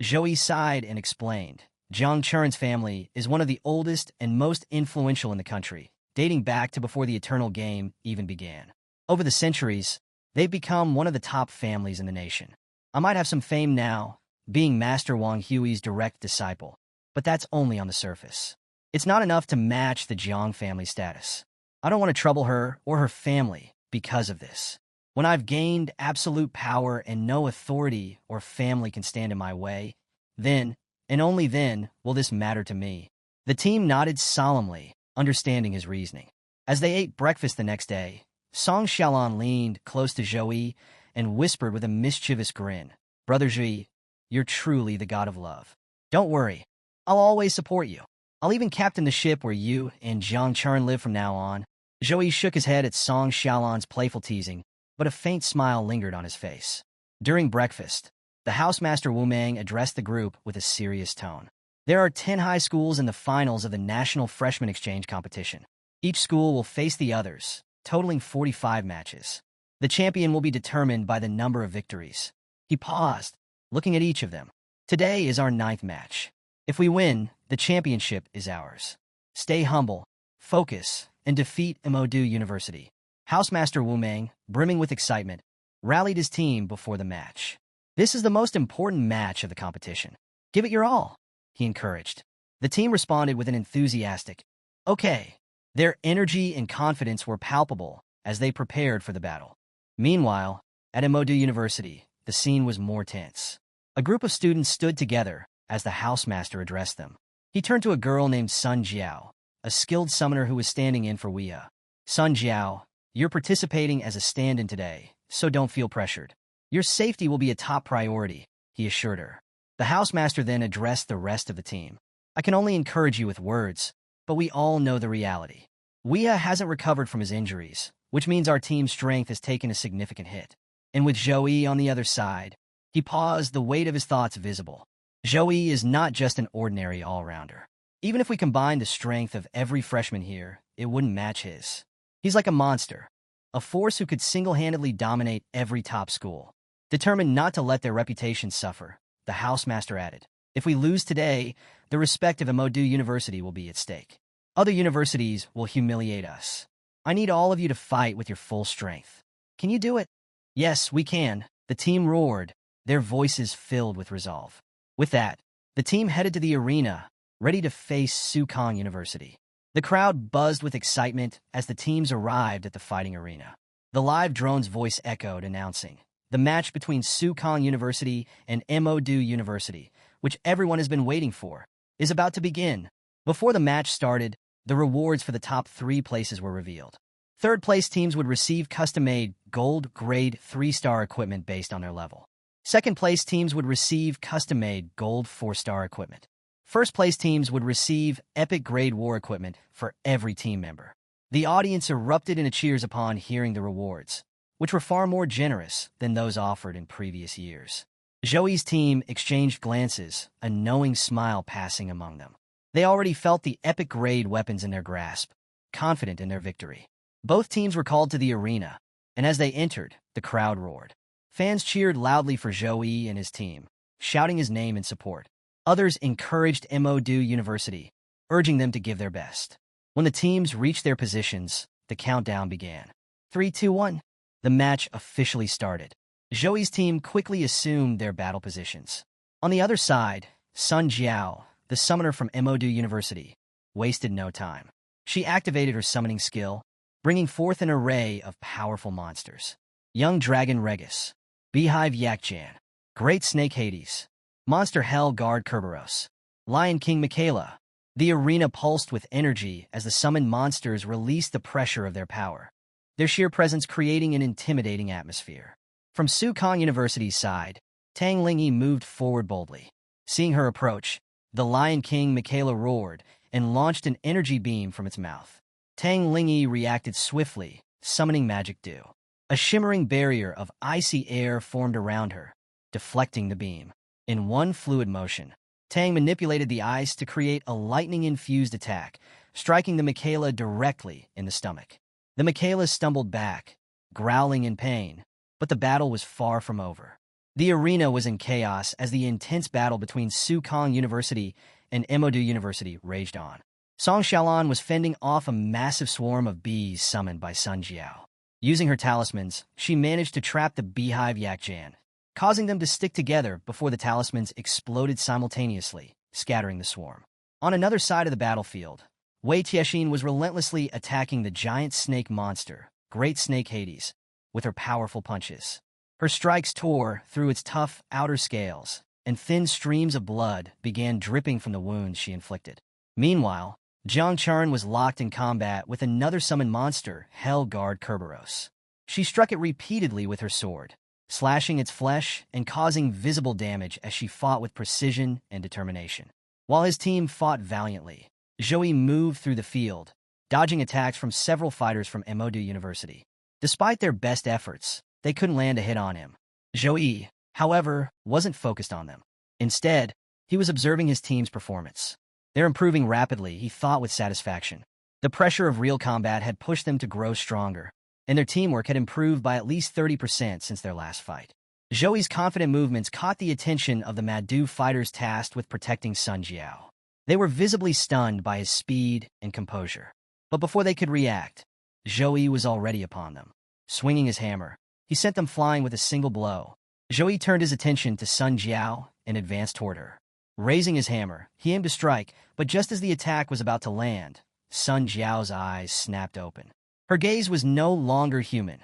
Joey sighed and explained. Jiang Churin's family is one of the oldest and most influential in the country, dating back to before the Eternal Game even began. Over the centuries, they've become one of the top families in the nation. I might have some fame now, being Master Wang Hui's direct disciple, but that's only on the surface. It's not enough to match the Jiang family status. I don't want to trouble her or her family because of this. When I've gained absolute power and no authority or family can stand in my way, then, and only then, will this matter to me. The team nodded solemnly, understanding his reasoning. As they ate breakfast the next day, Song Xiaolan leaned close to Joey and whispered with a mischievous grin, Brother Zhi, you're truly the god of love. Don't worry, I'll always support you. I'll even captain the ship where you and Jiang Churin live from now on. Joey shook his head at Song Xiaolan's playful teasing, but a faint smile lingered on his face. During breakfast, the housemaster Wu Meng addressed the group with a serious tone. There are 10 high schools in the finals of the National Freshman Exchange competition. Each school will face the others, totaling 45 matches. The champion will be determined by the number of victories. He paused, looking at each of them. Today is our 9th match. If we win, the championship is ours. Stay humble, focus, and defeat Emodu University. Housemaster Wu Meng, brimming with excitement, rallied his team before the match. This is the most important match of the competition. Give it your all, he encouraged. The team responded with an enthusiastic, okay. Their energy and confidence were palpable as they prepared for the battle. Meanwhile, at Emodu University, the scene was more tense. A group of students stood together as the housemaster addressed them. He turned to a girl named Sun Jiao, a skilled summoner who was standing in for Weia. Sun Jiao, You're participating as a stand-in today, so don't feel pressured. Your safety will be a top priority, he assured her. The housemaster then addressed the rest of the team. I can only encourage you with words, but we all know the reality. Weah hasn't recovered from his injuries, which means our team's strength has taken a significant hit. And with Joey on the other side, he paused, the weight of his thoughts visible. Joey is not just an ordinary all-rounder. Even if we combine the strength of every freshman here, it wouldn't match his. He's like a monster, a force who could single-handedly dominate every top school. Determined not to let their reputation suffer, the housemaster added, if we lose today, the respect of Emodu University will be at stake. Other universities will humiliate us. I need all of you to fight with your full strength. Can you do it? Yes, we can, the team roared, their voices filled with resolve. With that, the team headed to the arena, ready to face Sukong University. The crowd buzzed with excitement as the teams arrived at the fighting arena. The live drone's voice echoed, announcing, the match between Sukong University and Emodu University, which everyone has been waiting for, is about to begin. Before the match started, the rewards for the top 3 places were revealed. Third-place teams would receive custom-made gold grade 3-star equipment based on their level. Second-place teams would receive custom-made gold 4-star equipment. First-place teams would receive epic grade war equipment for every team member. The audience erupted in cheers upon hearing the rewards, which were far more generous than those offered in previous years. Joey's team exchanged glances, a knowing smile passing among them. They already felt the epic grade weapons in their grasp, confident in their victory. Both teams were called to the arena, and as they entered, the crowd roared. Fans cheered loudly for Joey and his team, shouting his name in support. Others encouraged Emodu University, urging them to give their best. When the teams reached their positions, the countdown began. 3, 2, 1. The match officially started. Joey's team quickly assumed their battle positions. On the other side, Sun Jiao, the summoner from Emodu University, wasted no time. She activated her summoning skill, bringing forth an array of powerful monsters. Young Dragon Regis, Beehive Yakjan, Great Snake Hades, Monster Hell Guard Kerberos, Lion King Michaela. The arena pulsed with energy as the summoned monsters released the pressure of their power, their sheer presence creating an intimidating atmosphere. From Sukong University's side, Tang Lingyi moved forward boldly. Seeing her approach, the Lion King Michaela roared and launched an energy beam from its mouth. Tang Lingyi reacted swiftly, summoning Magic Dew. A shimmering barrier of icy air formed around her, deflecting the beam. In one fluid motion, Tang manipulated the ice to create a lightning-infused attack, striking the Michaela directly in the stomach. The Michaela stumbled back, growling in pain, but the battle was far from over. The arena was in chaos as the intense battle between Sukong University and Emodu University raged on. Song Xiaolan was fending off a massive swarm of bees summoned by Sun Jiao. Using her talismans, she managed to trap the Beehive Yakjan, causing them to stick together before the talismans exploded simultaneously, scattering the swarm. On another side of the battlefield, Wei Tiexin was relentlessly attacking the giant snake monster, Great Snake Hades, with her powerful punches. Her strikes tore through its tough outer scales, and thin streams of blood began dripping from the wounds she inflicted. Meanwhile, Jiang Charan was locked in combat with another summoned monster, Hell Guard Kerberos. She struck it repeatedly with her sword, slashing its flesh and causing visible damage as she fought with precision and determination. While his team fought valiantly, Joey moved through the field, dodging attacks from several fighters from Emodu University. Despite their best efforts, they couldn't land a hit on him. Joey, however, wasn't focused on them. Instead, he was observing his team's performance. They're improving rapidly, he thought with satisfaction. The pressure of real combat had pushed them to grow stronger, and their teamwork had improved by at least 30% since their last fight. Joey's confident movements caught the attention of the Madu fighters tasked with protecting Sun Jiao. They were visibly stunned by his speed and composure. But before they could react, Joey was already upon them. Swinging his hammer, he sent them flying with a single blow. Joey turned his attention to Sun Jiao and advanced toward her. Raising his hammer, he aimed to strike, but just as the attack was about to land, Sun Jiao's eyes snapped open. Her gaze was no longer human.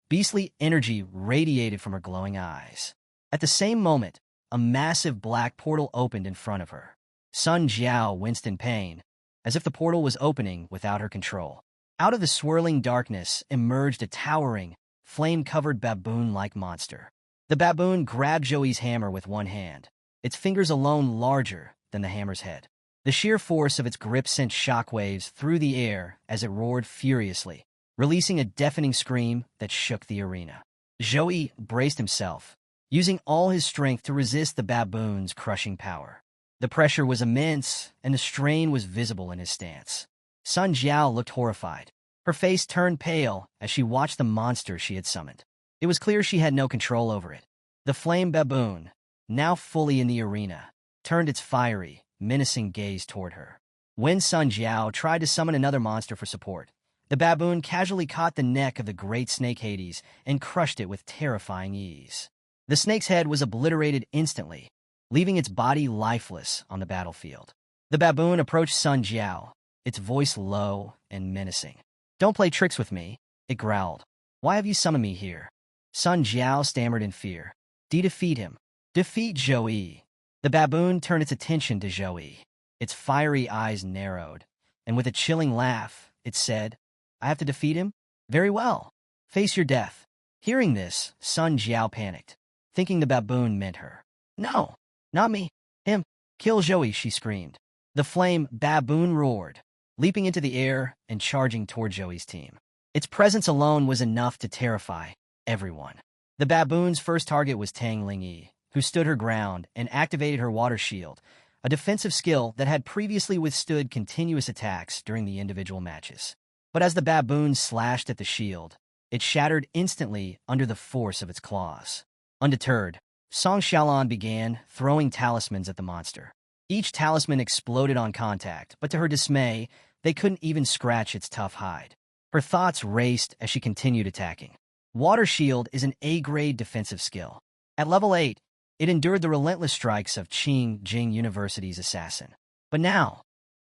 Beastly energy radiated from her glowing eyes. At the same moment, a massive black portal opened in front of her. Sun Jiao winced in pain, as if the portal was opening without her control. Out of the swirling darkness emerged a towering, flame-covered baboon-like monster. The baboon grabbed Joey's hammer with one hand, its fingers alone larger than the hammer's head. The sheer force of its grip sent shockwaves through the air as it roared furiously, releasing a deafening scream that shook the arena. Joey braced himself, using all his strength to resist the baboon's crushing power. The pressure was immense, and the strain was visible in his stance. Sun Jiao looked horrified. Her face turned pale as she watched the monster she had summoned. It was clear she had no control over it. The flame baboon, now fully in the arena, turned its fiery, menacing gaze toward her. When Sun Jiao tried to summon another monster for support, the baboon casually caught the neck of the great snake Hades and crushed it with terrifying ease. The snake's head was obliterated instantly, leaving its body lifeless on the battlefield. The baboon approached Sun Jiao, its voice low and menacing. "Don't play tricks with me," it growled. "Why have you summoned me here?" Sun Jiao stammered in fear. Defeat him. Defeat Joey." The baboon turned its attention to Joey. Its fiery eyes narrowed, and with a chilling laugh, it said, "I have to defeat him? Very well. Face your death." Hearing this, Sun Jiao panicked, thinking the baboon meant her. "No, not me. Him. Kill Joey," she screamed. The flame baboon roared, leaping into the air and charging toward Joey's team. Its presence alone was enough to terrify everyone. The baboon's first target was Tang Lingyi, who stood her ground and activated her water shield, a defensive skill that had previously withstood continuous attacks during the individual matches. But as the baboon slashed at the shield, it shattered instantly under the force of its claws. Undeterred, Song Xiaolan began throwing talismans at the monster. Each talisman exploded on contact, but to her dismay, they couldn't even scratch its tough hide. Her thoughts raced as she continued attacking. Water Shield is an A-grade defensive skill. At level 8, it endured the relentless strikes of Qing Jing University's assassin. But now,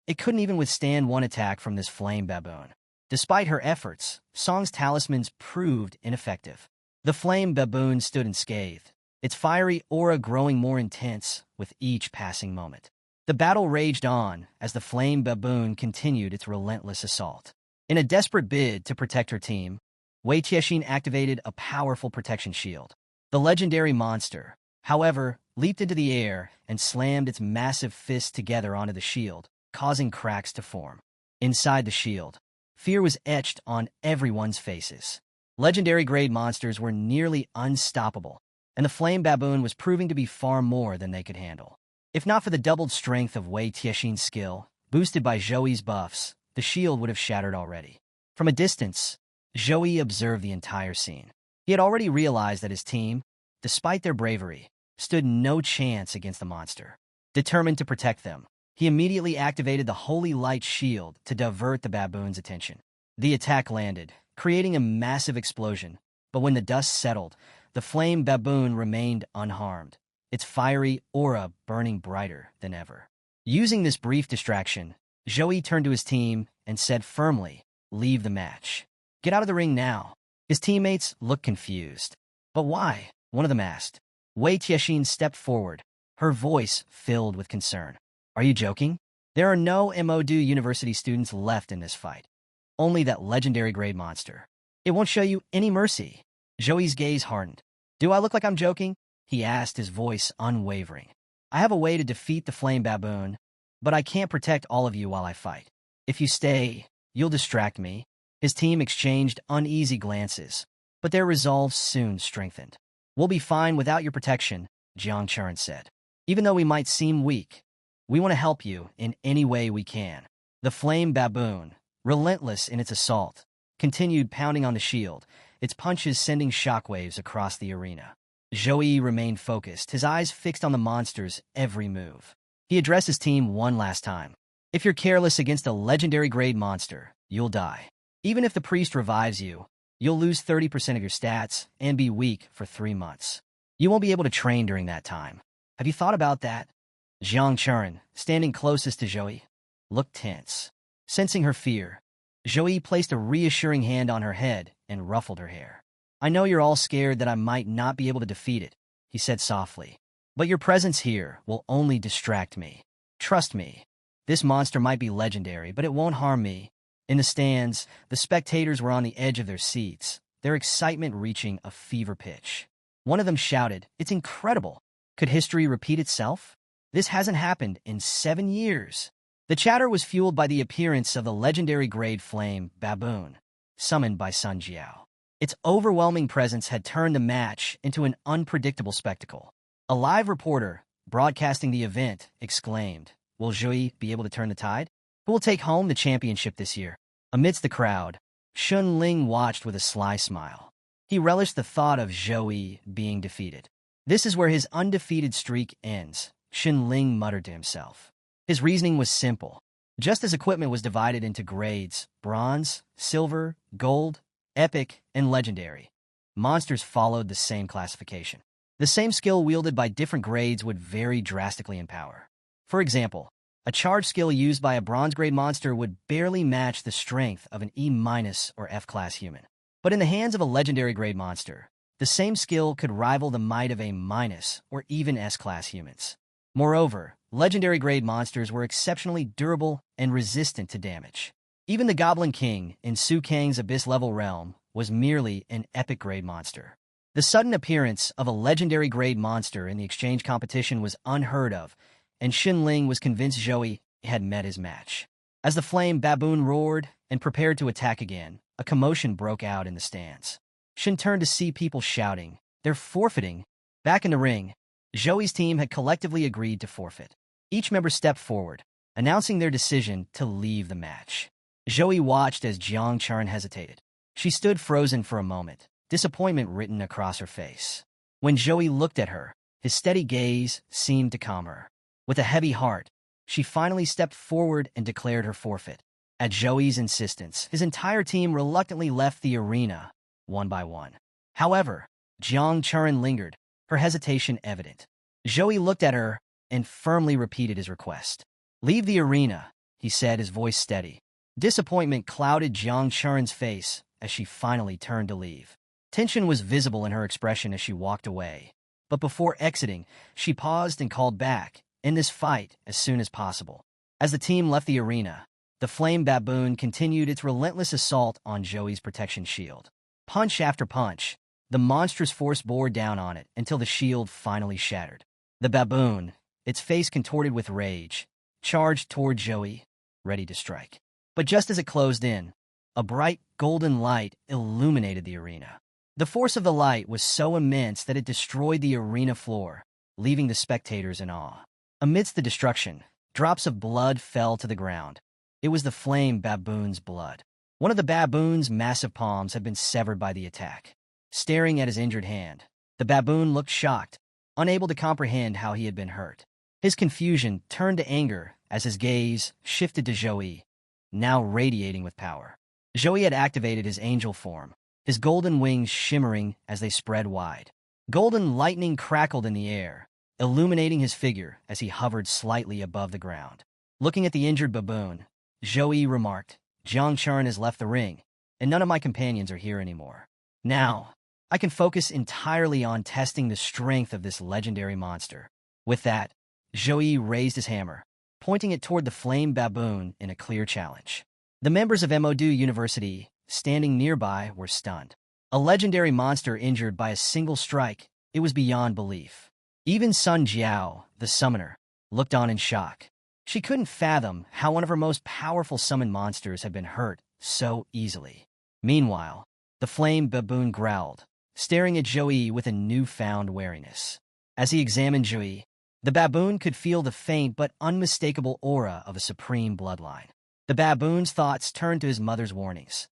it couldn't even withstand one attack from this flame baboon. Despite her efforts, Song's talismans proved ineffective. The flame baboon stood unscathed, its fiery aura growing more intense with each passing moment. The battle raged on as the flame baboon continued its relentless assault. In a desperate bid to protect her team, Wei Tiexin activated a powerful protection shield. The legendary monster, however, leaped into the air and slammed its massive fists together onto the shield, causing cracks to form. Inside the shield, fear was etched on everyone's faces. Legendary-grade monsters were nearly unstoppable, and the flame baboon was proving to be far more than they could handle. If not for the doubled strength of Wei Tiexin's skill, boosted by Zhouyi's buffs, the shield would have shattered already. From a distance, Zhouyi observed the entire scene. He had already realized that his team, despite their bravery, stood no chance against the monster. Determined to protect them, he immediately activated the Holy Light Shield to divert the baboon's attention. The attack landed, creating a massive explosion, but when the dust settled, the flame baboon remained unharmed, its fiery aura burning brighter than ever. Using this brief distraction, Zhouyi turned to his team and said firmly, "Leave the match. Get out of the ring now." His teammates looked confused. "But why?" one of them asked. Wei Tiexin stepped forward, her voice filled with concern. "Are you joking? There are no MODU University students left in this fight. Only that legendary-grade monster. It won't show you any mercy." Zhouyi's gaze hardened. "Do I look like I'm joking?" he asked, his voice unwavering. "I have a way to defeat the flame baboon, but I can't protect all of you while I fight. If you stay, you'll distract me." His team exchanged uneasy glances, but their resolve soon strengthened. "We'll be fine without your protection," Jiang Chuan said. "Even though we might seem weak, we want to help you in any way we can." The flame baboon, relentless in its assault, continued pounding on the shield, its punches sending shockwaves across the arena. Zhouyi remained focused, his eyes fixed on the monster's every move. He addressed his team one last time. "If you're careless against a legendary-grade monster, you'll die. Even if the priest revives you, you'll lose 30% of your stats and be weak for 3 months. You won't be able to train during that time. Have you thought about that?" Jiang Chuan, standing closest to Zhouyi, looked tense. Sensing her fear, Zhouyi placed a reassuring hand on her head and ruffled her hair. "I know you're all scared that I might not be able to defeat it," he said softly. "But your presence here will only distract me. Trust me, this monster might be legendary, but it won't harm me. In the stands, the spectators were on the edge of their seats, their excitement reaching a fever pitch. One of them shouted, "It's incredible! Could history repeat itself? This hasn't happened in 7 years." The chatter was fueled by the appearance of the legendary grade flame baboon, summoned by Sun Jiao. Its overwhelming presence had turned the match into an unpredictable spectacle. A live reporter, broadcasting the event, exclaimed, "Will Zhui be able to turn the tide? Who will take home the championship this year?" Amidst the crowd, Xun Ling watched with a sly smile. He relished the thought of Zhui being defeated. "This is where his undefeated streak ends," Xun Ling muttered to himself. His reasoning was simple. Just as equipment was divided into grades, bronze, silver, gold, epic, and legendary, monsters followed the same classification. The same skill wielded by different grades would vary drastically in power. For example, a charge skill used by a bronze-grade monster would barely match the strength of an E- or F-class human. But in the hands of a legendary-grade monster, the same skill could rival the might of A- or even S-class humans. Moreover, legendary-grade monsters were exceptionally durable and resistant to damage. Even the Goblin King in Su Kang's Abyss-level realm was merely an epic-grade monster. The sudden appearance of a legendary-grade monster in the exchange competition was unheard of, and Xun Ling was convinced Zhui had met his match. As the flame baboon roared and prepared to attack again, a commotion broke out in the stands. Xun turned to see people shouting, "They're forfeiting!" Back in the ring, Zhui's team had collectively agreed to forfeit. Each member stepped forward, announcing their decision to leave the match. Zhui watched as Jiang Chuan hesitated. She stood frozen for a moment, disappointment written across her face. When Zhui looked at her, his steady gaze seemed to calm her. With a heavy heart, she finally stepped forward and declared her forfeit. At Zhui's insistence, his entire team reluctantly left the arena, one by one. However, Jiang Chuan lingered, her hesitation evident. Zhui looked at her and firmly repeated his request. "Leave the arena," he said, his voice steady. Disappointment clouded Jiang Chuan's face as she finally turned to leave. Tension was visible in her expression as she walked away. But before exiting, she paused and called back, "End this fight as soon as possible." As the team left the arena, the flame baboon continued its relentless assault on Zhui's protection shield. Punch after punch, the monstrous force bore down on it until the shield finally shattered. The baboon, its face contorted with rage, charged toward Zhui, ready to strike. But just as it closed in, a bright golden light illuminated the arena. The force of the light was so immense that it destroyed the arena floor, leaving the spectators in awe. Amidst the destruction, drops of blood fell to the ground. It was the flame baboon's blood. One of the baboon's massive palms had been severed by the attack. Staring at his injured hand, the baboon looked shocked, unable to comprehend how he had been hurt. His confusion turned to anger as his gaze shifted to Zhui, now radiating with power. Zhui had activated his angel form, his golden wings shimmering as they spread wide. Golden lightning crackled in the air, illuminating his figure as he hovered slightly above the ground. Looking at the injured baboon, Zhui remarked, "Jiang Chuan has left the ring, and none of my companions are here anymore. Now, I can focus entirely on testing the strength of this legendary monster." With that, Zhui raised his hammer, pointing it toward the flame baboon in a clear challenge. The members of Modu University, standing nearby, were stunned. A legendary monster injured by a single strike, it was beyond belief. Even Sun Jiao, the summoner, looked on in shock. She couldn't fathom how one of her most powerful summoned monsters had been hurt so easily. Meanwhile, the flame baboon growled, staring at Zhui with a newfound wariness. As he examined Zhui, the baboon could feel the faint but unmistakable aura of a supreme bloodline. The baboon's thoughts turned to his mother's warnings.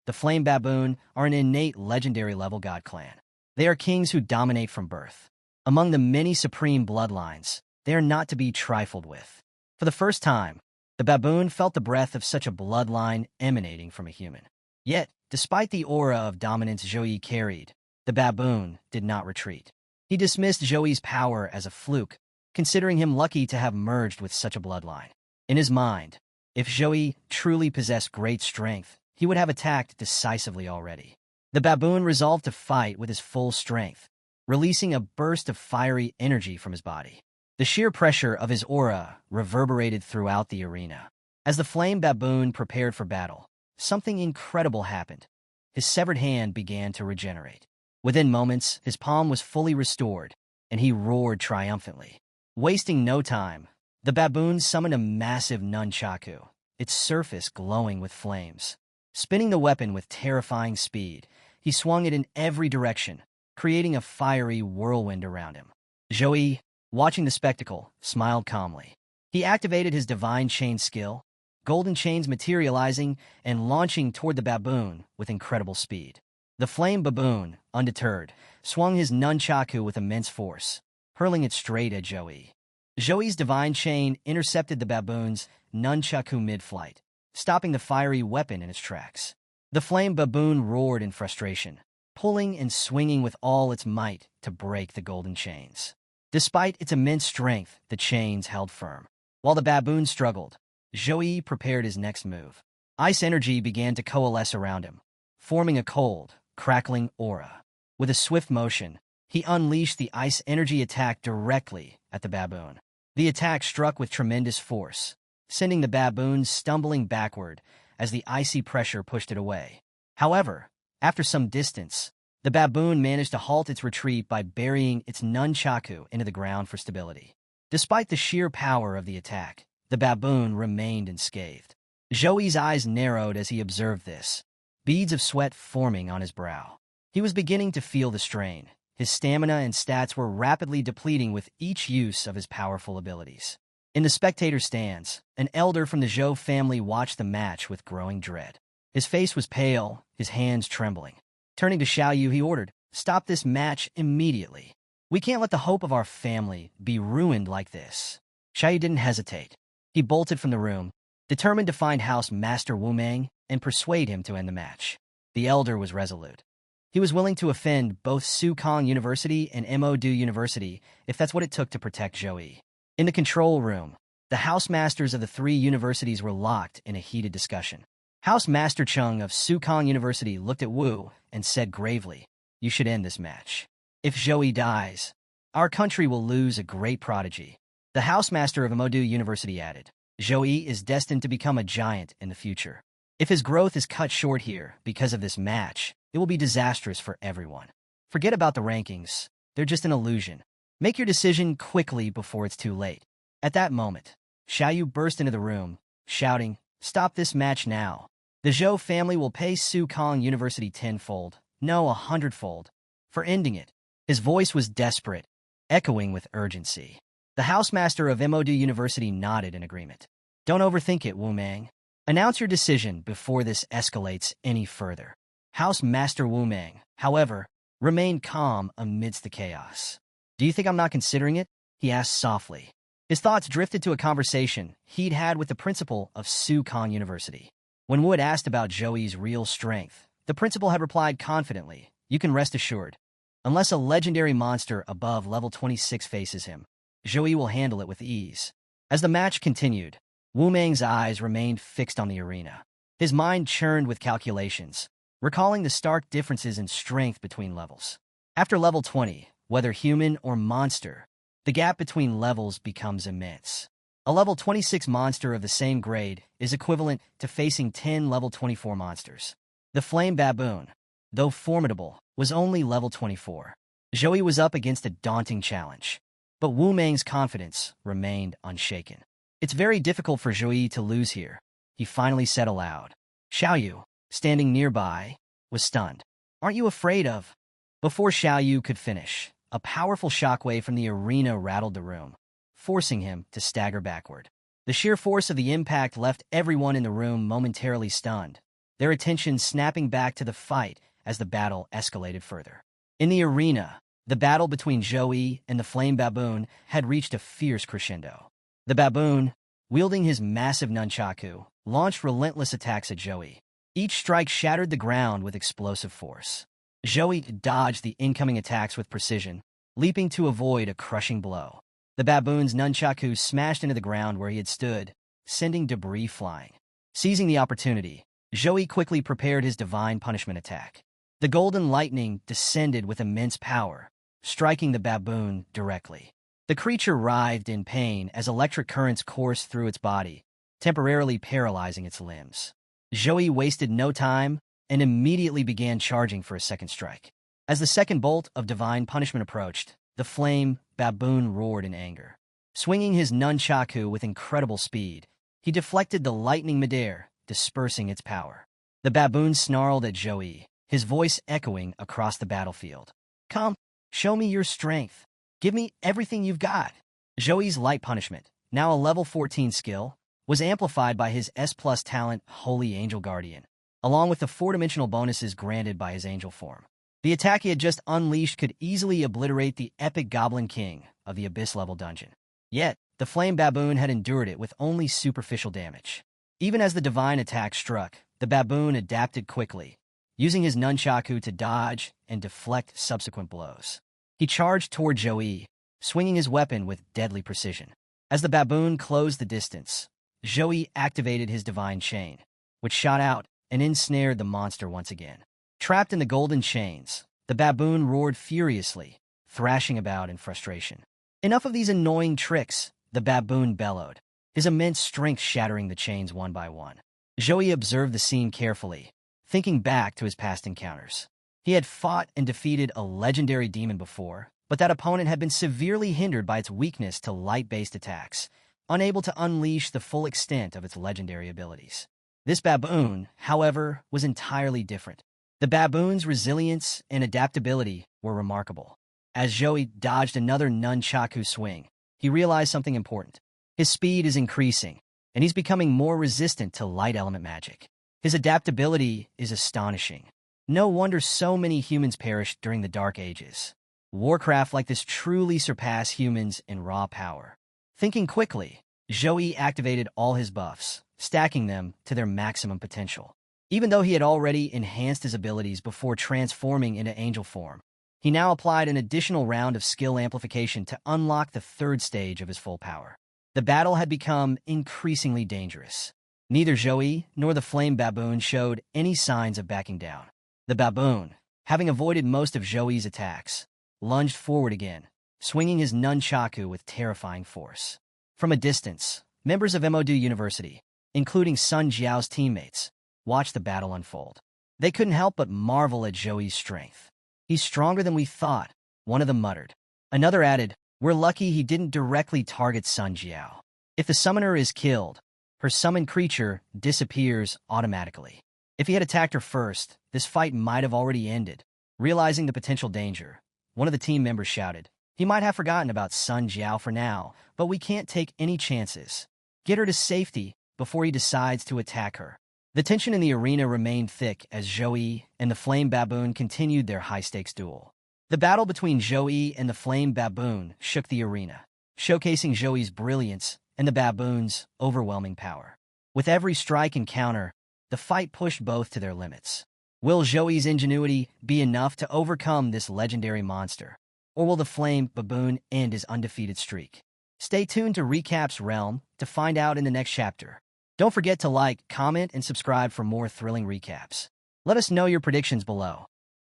The flame baboon are an innate legendary-level god clan. They are kings who dominate from birth. Among the many supreme bloodlines, they are not to be trifled with. For the first time, the baboon felt the breath of such a bloodline emanating from a human. Yet, despite the aura of dominance Zhui carried, the baboon did not retreat. He dismissed Zhui's power as a fluke, considering him lucky to have merged with such a bloodline. In his mind, if Zhui truly possessed great strength, he would have attacked decisively already. The baboon resolved to fight with his full strength, releasing a burst of fiery energy from his body. The sheer pressure of his aura reverberated throughout the arena. As the flame baboon prepared for battle, something incredible happened. His severed hand began to regenerate. Within moments, his palm was fully restored, and he roared triumphantly. Wasting no time, the baboon summoned a massive nunchaku, its surface glowing with flames. Spinning the weapon with terrifying speed, he swung it in every direction, creating a fiery whirlwind around him. Joey, watching the spectacle, smiled calmly. He activated his divine chain skill, golden chains materializing and launching toward the baboon with incredible speed. The flame baboon, undeterred, swung his nunchaku with immense force, hurling it straight at Joey. Joey's divine chain intercepted the baboon's nunchaku mid-flight, stopping the fiery weapon in its tracks. The flame baboon roared in frustration, pulling and swinging with all its might to break the golden chains. Despite its immense strength, the chains held firm. While the baboon struggled, Joey prepared his next move. Ice energy began to coalesce around him, forming a cold, crackling aura. With a swift motion, he unleashed the ice energy attack directly at the baboon. The attack struck with tremendous force, sending the baboon stumbling backward as the icy pressure pushed it away. However, after some distance, the baboon managed to halt its retreat by burying its nunchaku into the ground for stability. Despite the sheer power of the attack, the baboon remained unscathed. Joey's eyes narrowed as he observed this, beads of sweat forming on his brow. He was beginning to feel the strain. His stamina and stats were rapidly depleting with each use of his powerful abilities. In the spectator stands, an elder from the Zhou family watched the match with growing dread. His face was pale, his hands trembling. Turning to Xiaoyu, he ordered, "Stop this match immediately. We can't let the hope of our family be ruined like this." Xiaoyu didn't hesitate. He bolted from the room, determined to find House Master Wu Mang and persuade him to end the match. The elder was resolute. He was willing to offend both Sukong University and Modu University if that's what it took to protect Joey. In the control room, the house masters of the three universities were locked in a heated discussion. House Master Chung of Sukong University looked at Wu and said gravely, "You should end this match. If Joey dies, our country will lose a great prodigy." The House Master of Modu University added, "Joey is destined to become a giant in the future. If his growth is cut short here because of this match, it will be disastrous for everyone. Forget about the rankings. They're just an illusion. Make your decision quickly before it's too late." At that moment, Xiaoyu burst into the room, shouting, "Stop this match now. The Zhou family will pay Sukong University tenfold, no 100-fold, for ending it." His voice was desperate, echoing with urgency. The housemaster of Modu University nodded in agreement. "Don't overthink it, Wu Mang. Announce your decision before this escalates any further." House Master Wu Mang, however, remained calm amidst the chaos. "Do you think I'm not considering it?" he asked softly. His thoughts drifted to a conversation he'd had with the principal of Sukong University. When Wu had asked about Joey's real strength, the principal had replied confidently, "You can rest assured. Unless a legendary monster above level 26 faces him, Joey will handle it with ease." As the match continued, Wu Mang's eyes remained fixed on the arena. His mind churned with calculations, recalling the stark differences in strength between levels. After level 20, whether human or monster, the gap between levels becomes immense. A level 26 monster of the same grade is equivalent to facing 10 level 24 monsters. The flame baboon, though formidable, was only level 24. Joey was up against a daunting challenge, but Wu Mang's confidence remained unshaken. "It's very difficult for Joey to lose here," he finally said aloud. Xiaoyu, standing nearby, was stunned. "Aren't you afraid of—" Before Xiaoyu could finish, a powerful shockwave from the arena rattled the room, forcing him to stagger backward. The sheer force of the impact left everyone in the room momentarily stunned, their attention snapping back to the fight as the battle escalated further. In the arena, the battle between Joey and the flame baboon had reached a fierce crescendo. The baboon, wielding his massive nunchaku, launched relentless attacks at Joey. Each strike shattered the ground with explosive force. Joey dodged the incoming attacks with precision, leaping to avoid a crushing blow. The baboon's nunchaku smashed into the ground where he had stood, sending debris flying. Seizing the opportunity, Joey quickly prepared his divine punishment attack. The golden lightning descended with immense power, striking the baboon directly. The creature writhed in pain as electric currents coursed through its body, temporarily paralyzing its limbs. Joey wasted no time and immediately began charging for a second strike. As the second bolt of divine punishment approached, the flame baboon roared in anger. Swinging his nunchaku with incredible speed, he deflected the lightning midair, dispersing its power. The baboon snarled at Joey, his voice echoing across the battlefield. "Come, show me your strength. Give me everything you've got." Joey's light punishment, now a level 14 skill, was amplified by his S+ talent Holy Angel Guardian, along with the 4-dimensional bonuses granted by his angel form. The attack he had just unleashed could easily obliterate the epic Goblin King of the Abyss-level dungeon. Yet, the Flame Baboon had endured it with only superficial damage. Even as the divine attack struck, the baboon adapted quickly, using his nunchaku to dodge and deflect subsequent blows. He charged toward Joey, swinging his weapon with deadly precision. As the baboon closed the distance, Joey activated his divine chain, which shot out and ensnared the monster once again. Trapped in the golden chains, the baboon roared furiously, thrashing about in frustration. "Enough of these annoying tricks," the baboon bellowed, his immense strength shattering the chains one by one. Joey observed the scene carefully, thinking back to his past encounters. He had fought and defeated a legendary demon before, but that opponent had been severely hindered by its weakness to light-based attacks, unable to unleash the full extent of its legendary abilities. This baboon, however, was entirely different. The baboon's resilience and adaptability were remarkable. As Joey dodged another nunchaku swing, he realized something important. His speed is increasing, and he's becoming more resistant to light element magic. His adaptability is astonishing. No wonder so many humans perished during the Dark Ages. Warcraft like this truly surpass humans in raw power. Thinking quickly, Joey activated all his buffs, stacking them to their maximum potential. Even though he had already enhanced his abilities before transforming into angel form, he now applied an additional round of skill amplification to unlock the third stage of his full power. The battle had become increasingly dangerous. Neither Joey nor the Flame Baboon showed any signs of backing down. The baboon, having avoided most of Joey's attacks, lunged forward again, swinging his nunchaku with terrifying force. From a distance, members of Modu University, including Sun Jiao's teammates, watched the battle unfold. They couldn't help but marvel at Joey's strength. "He's stronger than we thought," one of them muttered. Another added, "We're lucky he didn't directly target Sun Jiao. If the summoner is killed, her summoned creature disappears automatically. If he had attacked her first, this fight might have already ended." Realizing the potential danger, one of the team members shouted, "He might have forgotten about Sun Jiao for now, but we can't take any chances. Get her to safety before he decides to attack her." The tension in the arena remained thick as Joey and the Flame Baboon continued their high-stakes duel. The battle between Joey and the Flame Baboon shook the arena, showcasing Joey's brilliance and the baboon's overwhelming power. With every strike and counter, the fight pushed both to their limits. Will Joey's ingenuity be enough to overcome this legendary monster, or will the Flame Baboon end his undefeated streak? Stay tuned to Recap's Realm to find out in the next chapter. Don't forget to like, comment, and subscribe for more thrilling recaps. Let us know your predictions below.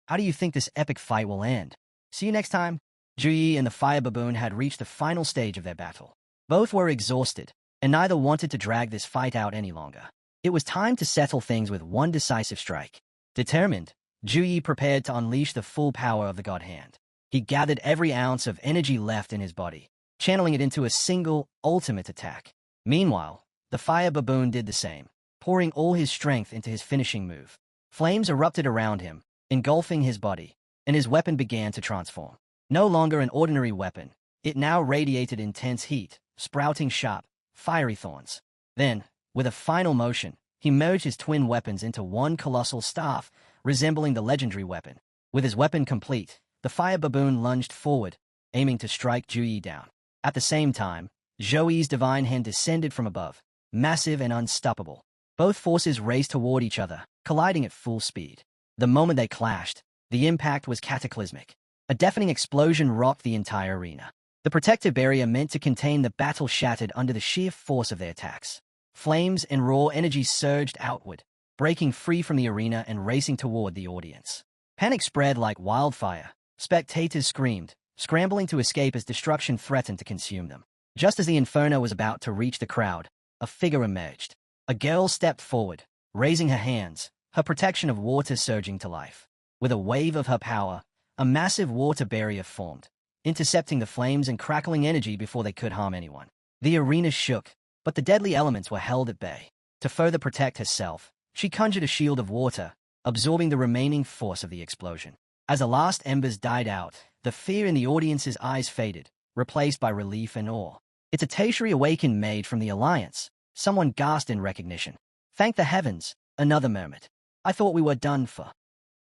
How do you think this epic fight will end? See you next time. Juyi and the Fire Baboon had reached the final stage of their battle. Both were exhausted, and neither wanted to drag this fight out any longer. It was time to settle things with one decisive strike. Determined, Juyi prepared to unleash the full power of the God Hand. He gathered every ounce of energy left in his body, channeling it into a single, ultimate attack. Meanwhile, the Fire Baboon did the same, pouring all his strength into his finishing move. Flames erupted around him, engulfing his body, and his weapon began to transform. No longer an ordinary weapon, it now radiated intense heat, sprouting sharp, fiery thorns. Then, with a final motion, he merged his twin weapons into one colossal staff, resembling the legendary weapon. With his weapon complete, the Fire Baboon lunged forward, aiming to strike Juyi down. At the same time, Joey's divine hand descended from above, massive and unstoppable. Both forces raced toward each other, colliding at full speed. The moment they clashed, the impact was cataclysmic. A deafening explosion rocked the entire arena. The protective barrier meant to contain the battle shattered under the sheer force of their attacks. Flames and raw energy surged outward, breaking free from the arena and racing toward the audience. Panic spread like wildfire. Spectators screamed, scrambling to escape as destruction threatened to consume them. Just as the inferno was about to reach the crowd, a figure emerged. A girl stepped forward, raising her hands, her protection of water surging to life. With a wave of her power, a massive water barrier formed, intercepting the flames and crackling energy before they could harm anyone. The arena shook, but the deadly elements were held at bay. To further protect herself, she conjured a shield of water, absorbing the remaining force of the explosion. As the last embers died out, the fear in the audience's eyes faded, replaced by relief and awe. "It's a tertiary awakened maid from the Alliance," someone gasped in recognition. "Thank the heavens," another murmured. "I thought we were done for."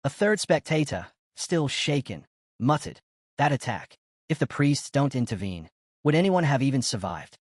A third spectator, still shaken, muttered, "That attack. If the priests don't intervene, would anyone have even survived?"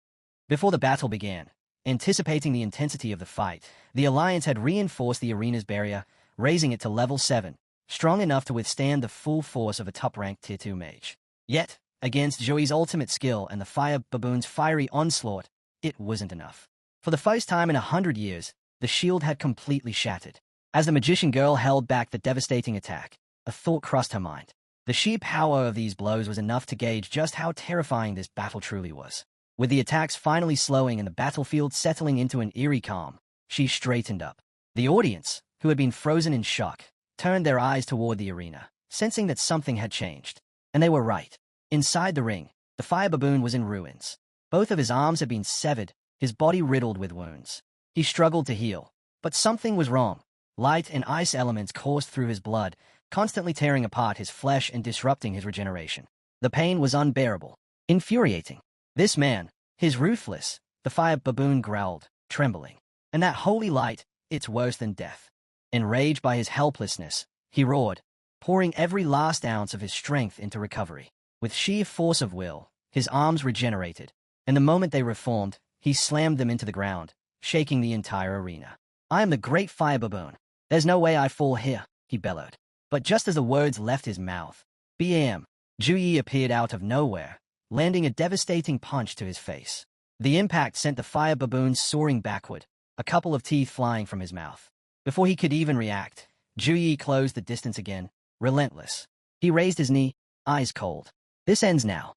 Before the battle began, anticipating the intensity of the fight, the Alliance had reinforced the arena's barrier, raising it to level 7, strong enough to withstand the full force of a top-ranked Tier 2 mage. Yet, against Joey's ultimate skill and the fire baboon's fiery onslaught, it wasn't enough. For the first time in 100 years, the shield had completely shattered. As the magician girl held back the devastating attack, a thought crossed her mind. The sheer power of these blows was enough to gauge just how terrifying this battle truly was. With the attacks finally slowing and the battlefield settling into an eerie calm, she straightened up. The audience, who had been frozen in shock, turned their eyes toward the arena, sensing that something had changed. And they were right. Inside the ring, the fire baboon was in ruins. Both of his arms had been severed, his body riddled with wounds. He struggled to heal, but something was wrong. Light and ice elements coursed through his blood, constantly tearing apart his flesh and disrupting his regeneration. The pain was unbearable, infuriating. This man, his ruthless, the fire baboon growled, trembling. And that holy light, it's worse than death. Enraged by his helplessness, he roared, pouring every last ounce of his strength into recovery. With sheer force of will, his arms regenerated, and the moment they reformed, he slammed them into the ground, shaking the entire arena. "I am the great fire baboon. There's no way I fall here," he bellowed. But just as the words left his mouth, bam! Juyi appeared out of nowhere, landing a devastating punch to his face. The impact sent the fire baboon soaring backward, a couple of teeth flying from his mouth. Before he could even react, Juyi closed the distance again, relentless. He raised his knee, eyes cold. "This ends now."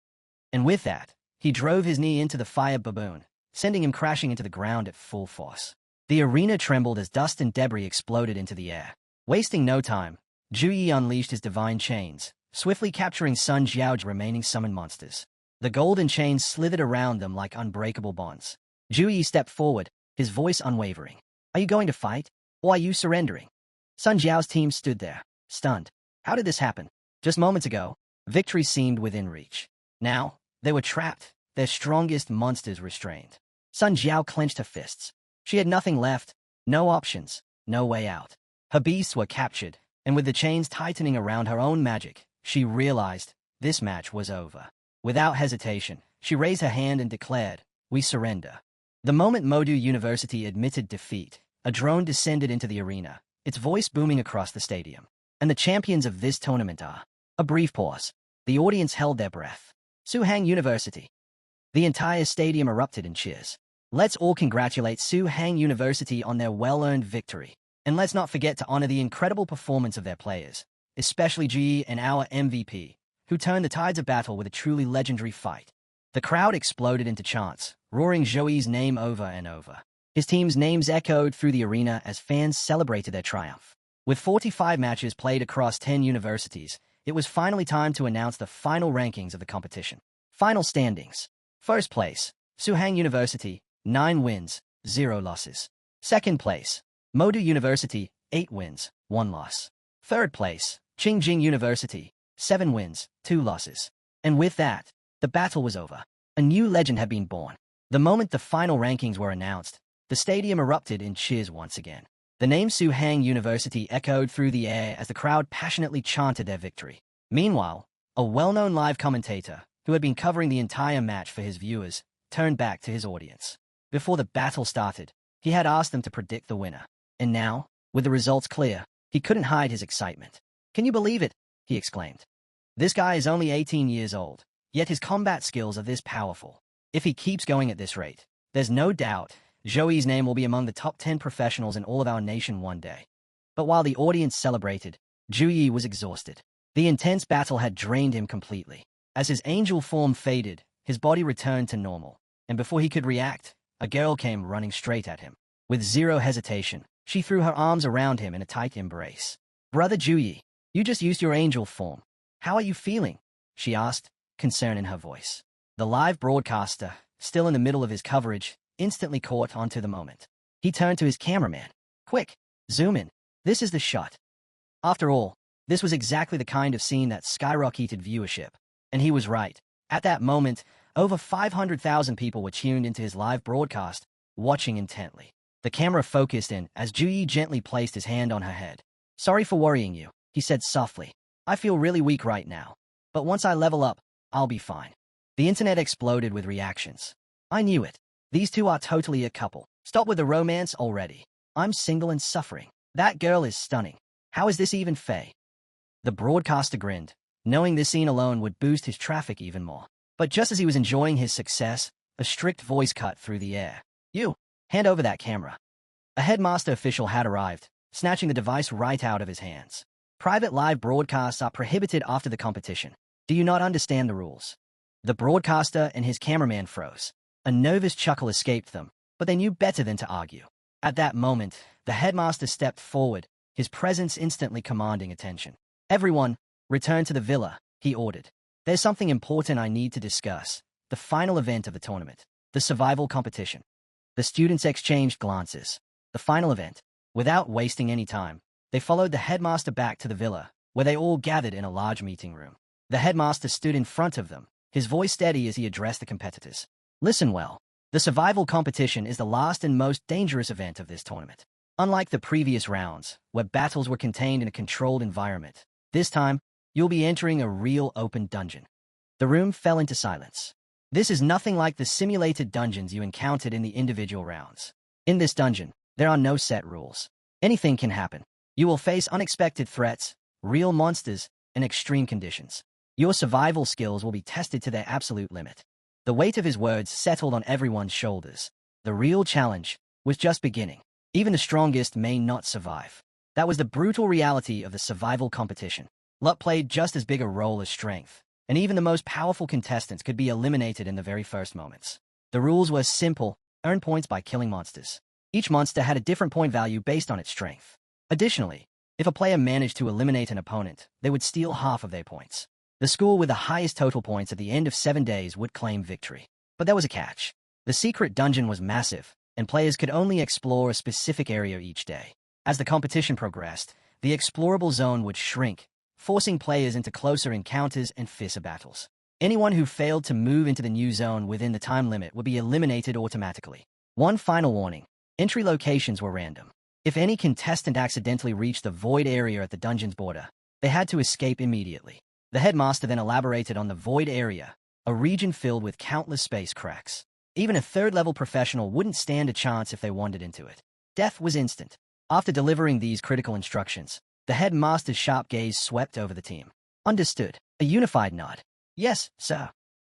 And with that, he drove his knee into the fire baboon, sending him crashing into the ground at full force. The arena trembled as dust and debris exploded into the air. Wasting no time, Juyi unleashed his divine chains, swiftly capturing Sun Jiao's remaining summoned monsters. The golden chains slithered around them like unbreakable bonds. Juyi stepped forward, his voice unwavering. "Are you going to fight, or are you surrendering?" Sun Jiao's team stood there, stunned. How did this happen? Just moments ago, victory seemed within reach. Now, they were trapped, their strongest monsters restrained. Sun Jiao clenched her fists. She had nothing left, no options, no way out. Her beasts were captured, and with the chains tightening around her own magic, she realized this match was over. Without hesitation, she raised her hand and declared, "We surrender." The moment Modu University admitted defeat, a drone descended into the arena, its voice booming across the stadium. "And the champions of this tournament are..." A brief pause. The audience held their breath. "Suhang University." The entire stadium erupted in cheers. Let's all congratulate Suhang University on their well-earned victory. And let's not forget to honor the incredible performance of their players, especially Ji and our MVP, who turned the tides of battle with a truly legendary fight. The crowd exploded into chants, roaring Joey's name over and over. His team's names echoed through the arena as fans celebrated their triumph. With 45 matches played across 10 universities, it was finally time to announce the final rankings of the competition. Final standings. First place, Suhang University, 9 wins, 0 losses. Second place, Modu University, 8 wins, 1 loss. Third place, Qingjing University, 7 wins, 2 losses. And with that, the battle was over. A new legend had been born. The moment the final rankings were announced, the stadium erupted in cheers once again. The name Suhang University echoed through the air as the crowd passionately chanted their victory. Meanwhile, a well-known live commentator, who had been covering the entire match for his viewers, turned back to his audience. Before the battle started, he had asked them to predict the winner. And now, with the results clear, he couldn't hide his excitement. "Can you believe it?" he exclaimed. "This guy is only 18 years old, yet his combat skills are this powerful. If he keeps going at this rate, there's no doubt Joey's name will be among the top 10 professionals in all of our nation one day." But while the audience celebrated, Juyi was exhausted. The intense battle had drained him completely. As his angel form faded, his body returned to normal, and before he could react, a girl came running straight at him. With zero hesitation, She threw her arms around him in a tight embrace. "Brother Juyi, you just used your angel form. How are you feeling?" she asked, concern in her voice. The live broadcaster, still in the middle of his coverage, instantly caught onto the moment. He turned to his cameraman. "Quick, zoom in. This is the shot." After all, this was exactly the kind of scene that skyrocketed viewership. And he was right. At that moment, over 500,000 people were tuned into his live broadcast, watching intently. The camera focused in as Juyi gently placed his hand on her head. "Sorry for worrying you," he said softly. "I feel really weak right now. But once I level up, I'll be fine." The internet exploded with reactions. "I knew it. These two are totally a couple. Stop with the romance already. I'm single and suffering. That girl is stunning. How is this even fair?" The broadcaster grinned, knowing this scene alone would boost his traffic even more. But just as he was enjoying his success, a strict voice cut through the air. "You, hand over that camera." A headmaster official had arrived, snatching the device right out of his hands. "Private live broadcasts are prohibited after the competition. Do you not understand the rules?" The broadcaster and his cameraman froze. A nervous chuckle escaped them, but they knew better than to argue. At that moment, the headmaster stepped forward, his presence instantly commanding attention. "Everyone, return to the villa," he ordered. "There's something important I need to discuss. The final event of the tournament. The survival competition." The students exchanged glances. The final event. Without wasting any time, they followed the headmaster back to the villa, where they all gathered in a large meeting room. The headmaster stood in front of them, his voice steady as he addressed the competitors. "Listen well. The survival competition is the last and most dangerous event of this tournament. Unlike the previous rounds, where battles were contained in a controlled environment, this time, you'll be entering a real open dungeon." The room fell into silence. This is nothing like the simulated dungeons you encountered in the individual rounds. In this dungeon, there are no set rules. Anything can happen. You will face unexpected threats, real monsters, and extreme conditions. Your survival skills will be tested to their absolute limit. The weight of his words settled on everyone's shoulders. The real challenge was just beginning. Even the strongest may not survive. That was the brutal reality of the survival competition. Luck played just as big a role as strength, and even the most powerful contestants could be eliminated in the very first moments. The rules were simple: earn points by killing monsters. Each monster had a different point value based on its strength. Additionally, if a player managed to eliminate an opponent, they would steal half of their points. The school with the highest total points at the end of 7 days would claim victory. But there was a catch. The secret dungeon was massive, and players could only explore a specific area each day. As the competition progressed, the explorable zone would shrink, forcing players into closer encounters and fiercer battles. Anyone who failed to move into the new zone within the time limit would be eliminated automatically. One final warning: entry locations were random. If any contestant accidentally reached the void area at the dungeon's border, they had to escape immediately. The headmaster then elaborated on the void area, a region filled with countless space cracks. Even a third-level professional wouldn't stand a chance if they wandered into it. Death was instant. After delivering these critical instructions, the headmaster's sharp gaze swept over the team. "Understood." A unified nod. "Yes, sir."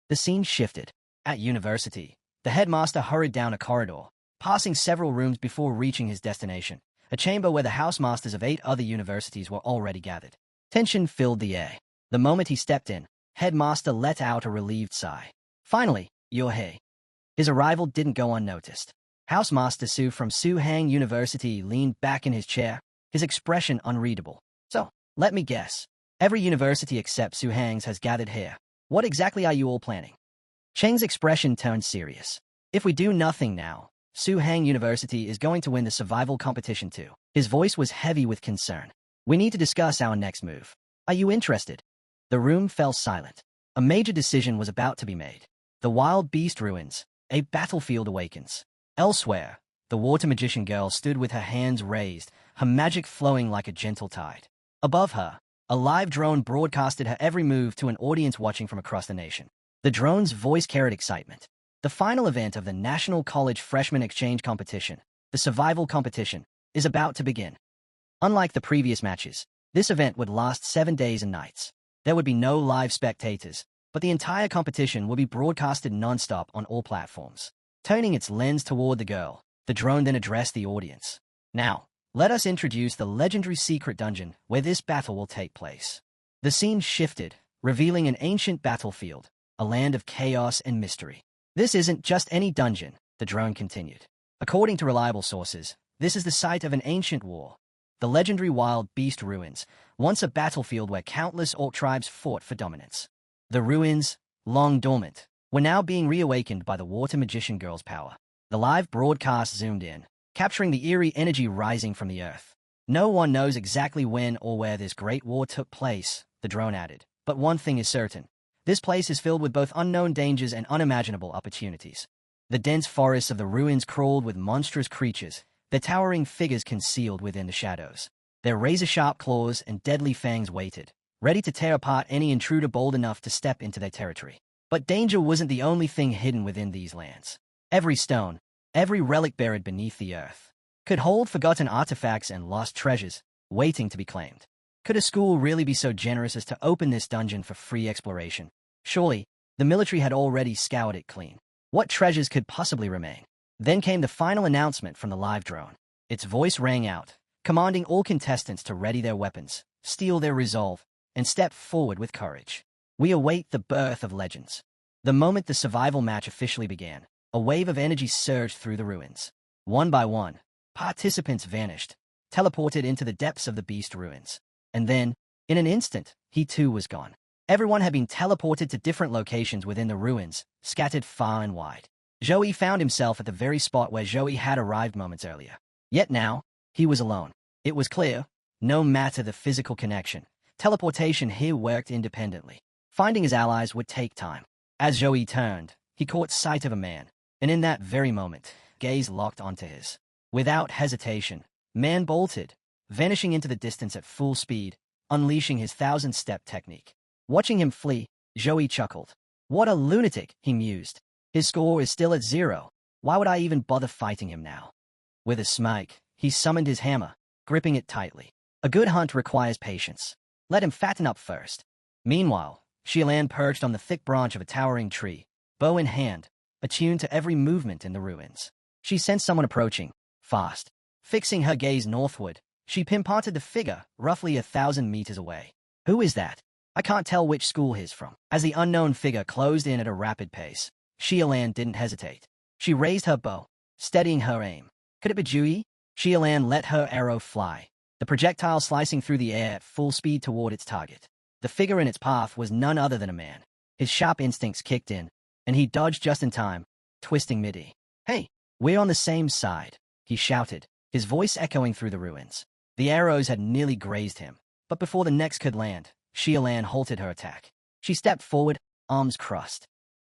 The scene shifted. At university, the headmaster hurried down a corridor, passing several rooms before reaching his destination, a chamber where the housemasters of 8 other universities were already gathered. Tension filled the air. The moment he stepped in, Headmaster let out a relieved sigh. "Finally, you're here." His arrival didn't go unnoticed. Housemaster Su from Su-Hang University leaned back in his chair, his expression unreadable. "So, let me guess. Every university except Su-Hang's has gathered here. What exactly are you all planning?" Cheng's expression turned serious. "If we do nothing now, Su-Hang University is going to win the survival competition too." His voice was heavy with concern. "We need to discuss our next move. Are you interested?" The room fell silent. A major decision was about to be made. The wild beast ruins. A battlefield awakens. Elsewhere, the water magician girl stood with her hands raised, her magic flowing like a gentle tide. Above her, a live drone broadcasted her every move to an audience watching from across the nation. The drone's voice carried excitement. The final event of the National College Freshman Exchange Competition, the survival competition, is about to begin. Unlike the previous matches, this event would last 7 days and nights. There would be no live spectators, but the entire competition would be broadcasted non-stop on all platforms. Turning its lens toward the girl, the drone then addressed the audience. "Now, let us introduce the legendary secret dungeon where this battle will take place." The scene shifted, revealing an ancient battlefield, a land of chaos and mystery. "This isn't just any dungeon," the drone continued. "According to reliable sources, This is the site of an ancient war. The legendary Wild Beast Ruins, once a battlefield where countless orc tribes fought for dominance. The ruins, long dormant, were now being reawakened by the water magician girl's power. The live broadcast zoomed in, capturing the eerie energy rising from the earth. No one knows exactly when or where this great war took place, the drone added. But one thing is certain. This place is filled with both unknown dangers and unimaginable opportunities. The dense forests of the ruins crawled with monstrous creatures, their towering figures concealed within the shadows. Their razor-sharp claws and deadly fangs waited, ready to tear apart any intruder bold enough to step into their territory. But danger wasn't the only thing hidden within these lands. Every stone, every relic buried beneath the earth, could hold forgotten artifacts and lost treasures, waiting to be claimed. Could a school really be so generous as to open this dungeon for free exploration? Surely, the military had already scoured it clean. What treasures could possibly remain? Then came the final announcement from the live drone. Its voice rang out, commanding all contestants to ready their weapons, steel their resolve, and step forward with courage. We await the birth of legends. The moment the survival match officially began, a wave of energy surged through the ruins. One by one, participants vanished, teleported into the depths of the beast ruins. And then, in an instant, he too was gone. Everyone had been teleported to different locations within the ruins, scattered far and wide. Joey found himself at the very spot where Joey had arrived moments earlier. Yet now, he was alone. It was clear, no matter the physical connection, teleportation here worked independently. Finding his allies would take time. As Joey turned, he caught sight of a man, and in that very moment, gaze locked onto his. Without hesitation, man bolted, vanishing into the distance at full speed, unleashing his 1,000-step technique. Watching him flee, Joey chuckled. What a lunatic, he mused. His score is still at 0. Why would I even bother fighting him now? With a smile, he summoned his hammer, gripping it tightly. A good hunt requires patience. Let him fatten up first. Meanwhile, Xiaolan perched on the thick branch of a towering tree, bow in hand, attuned to every movement in the ruins. She sensed someone approaching, fast. Fixing her gaze northward, she pinpointed the figure, roughly 1,000 meters away. Who is that? I can't tell which school he's from. As the unknown figure closed in at a rapid pace, Xiaolan didn't hesitate. She raised her bow, steadying her aim. Could it be Jui? Xiaolan let her arrow fly, the projectile slicing through the air at full speed toward its target. The figure in its path was none other than a man. His sharp instincts kicked in, and he dodged just in time, twisting mid-E. Hey, we're on the same side, he shouted, his voice echoing through the ruins. The arrows had nearly grazed him, but before the next could land, Xiaolan halted her attack. She stepped forward, arms crossed.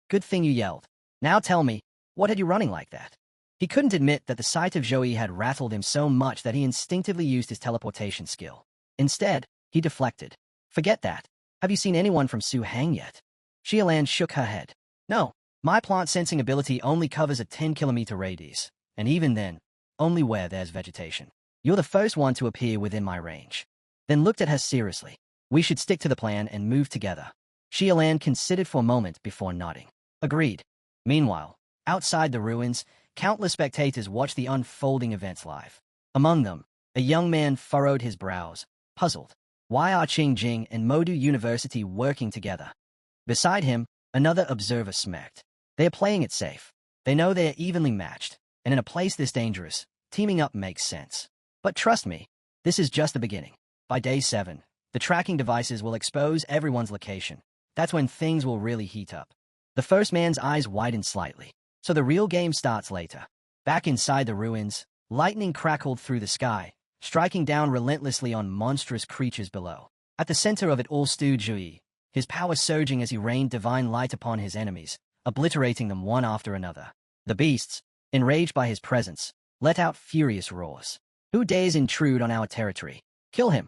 Good thing you yelled. Now tell me, what had you running like that? He couldn't admit that the sight of Joey had rattled him so much that he instinctively used his teleportation skill. Instead, he deflected. Forget that. Have you seen anyone from Su-Hang yet? Xiaolan shook her head. No, my plant sensing ability only covers a 10-kilometer radius, and even then, only where there's vegetation. You're the first one to appear within my range. Then looked at her seriously. We should stick to the plan and move together. Xiaolan considered for a moment before nodding. Agreed. Meanwhile, outside the ruins, countless spectators watched the unfolding events live. Among them, a young man furrowed his brows, puzzled. Why are Qingjing and Modu University working together? Beside him, another observer smirked. They're playing it safe. They know they're evenly matched, and in a place this dangerous, teaming up makes sense. But trust me, this is just the beginning. By day 7, the tracking devices will expose everyone's location. That's when things will really heat up. The first man's eyes widened slightly. So the real game starts later. Back inside the ruins, lightning crackled through the sky, striking down relentlessly on monstrous creatures below. At the center of it all stood Jui, his power surging as he rained divine light upon his enemies, obliterating them one after another. The beasts, enraged by his presence, let out furious roars. Who dares intrude on our territory? Kill him!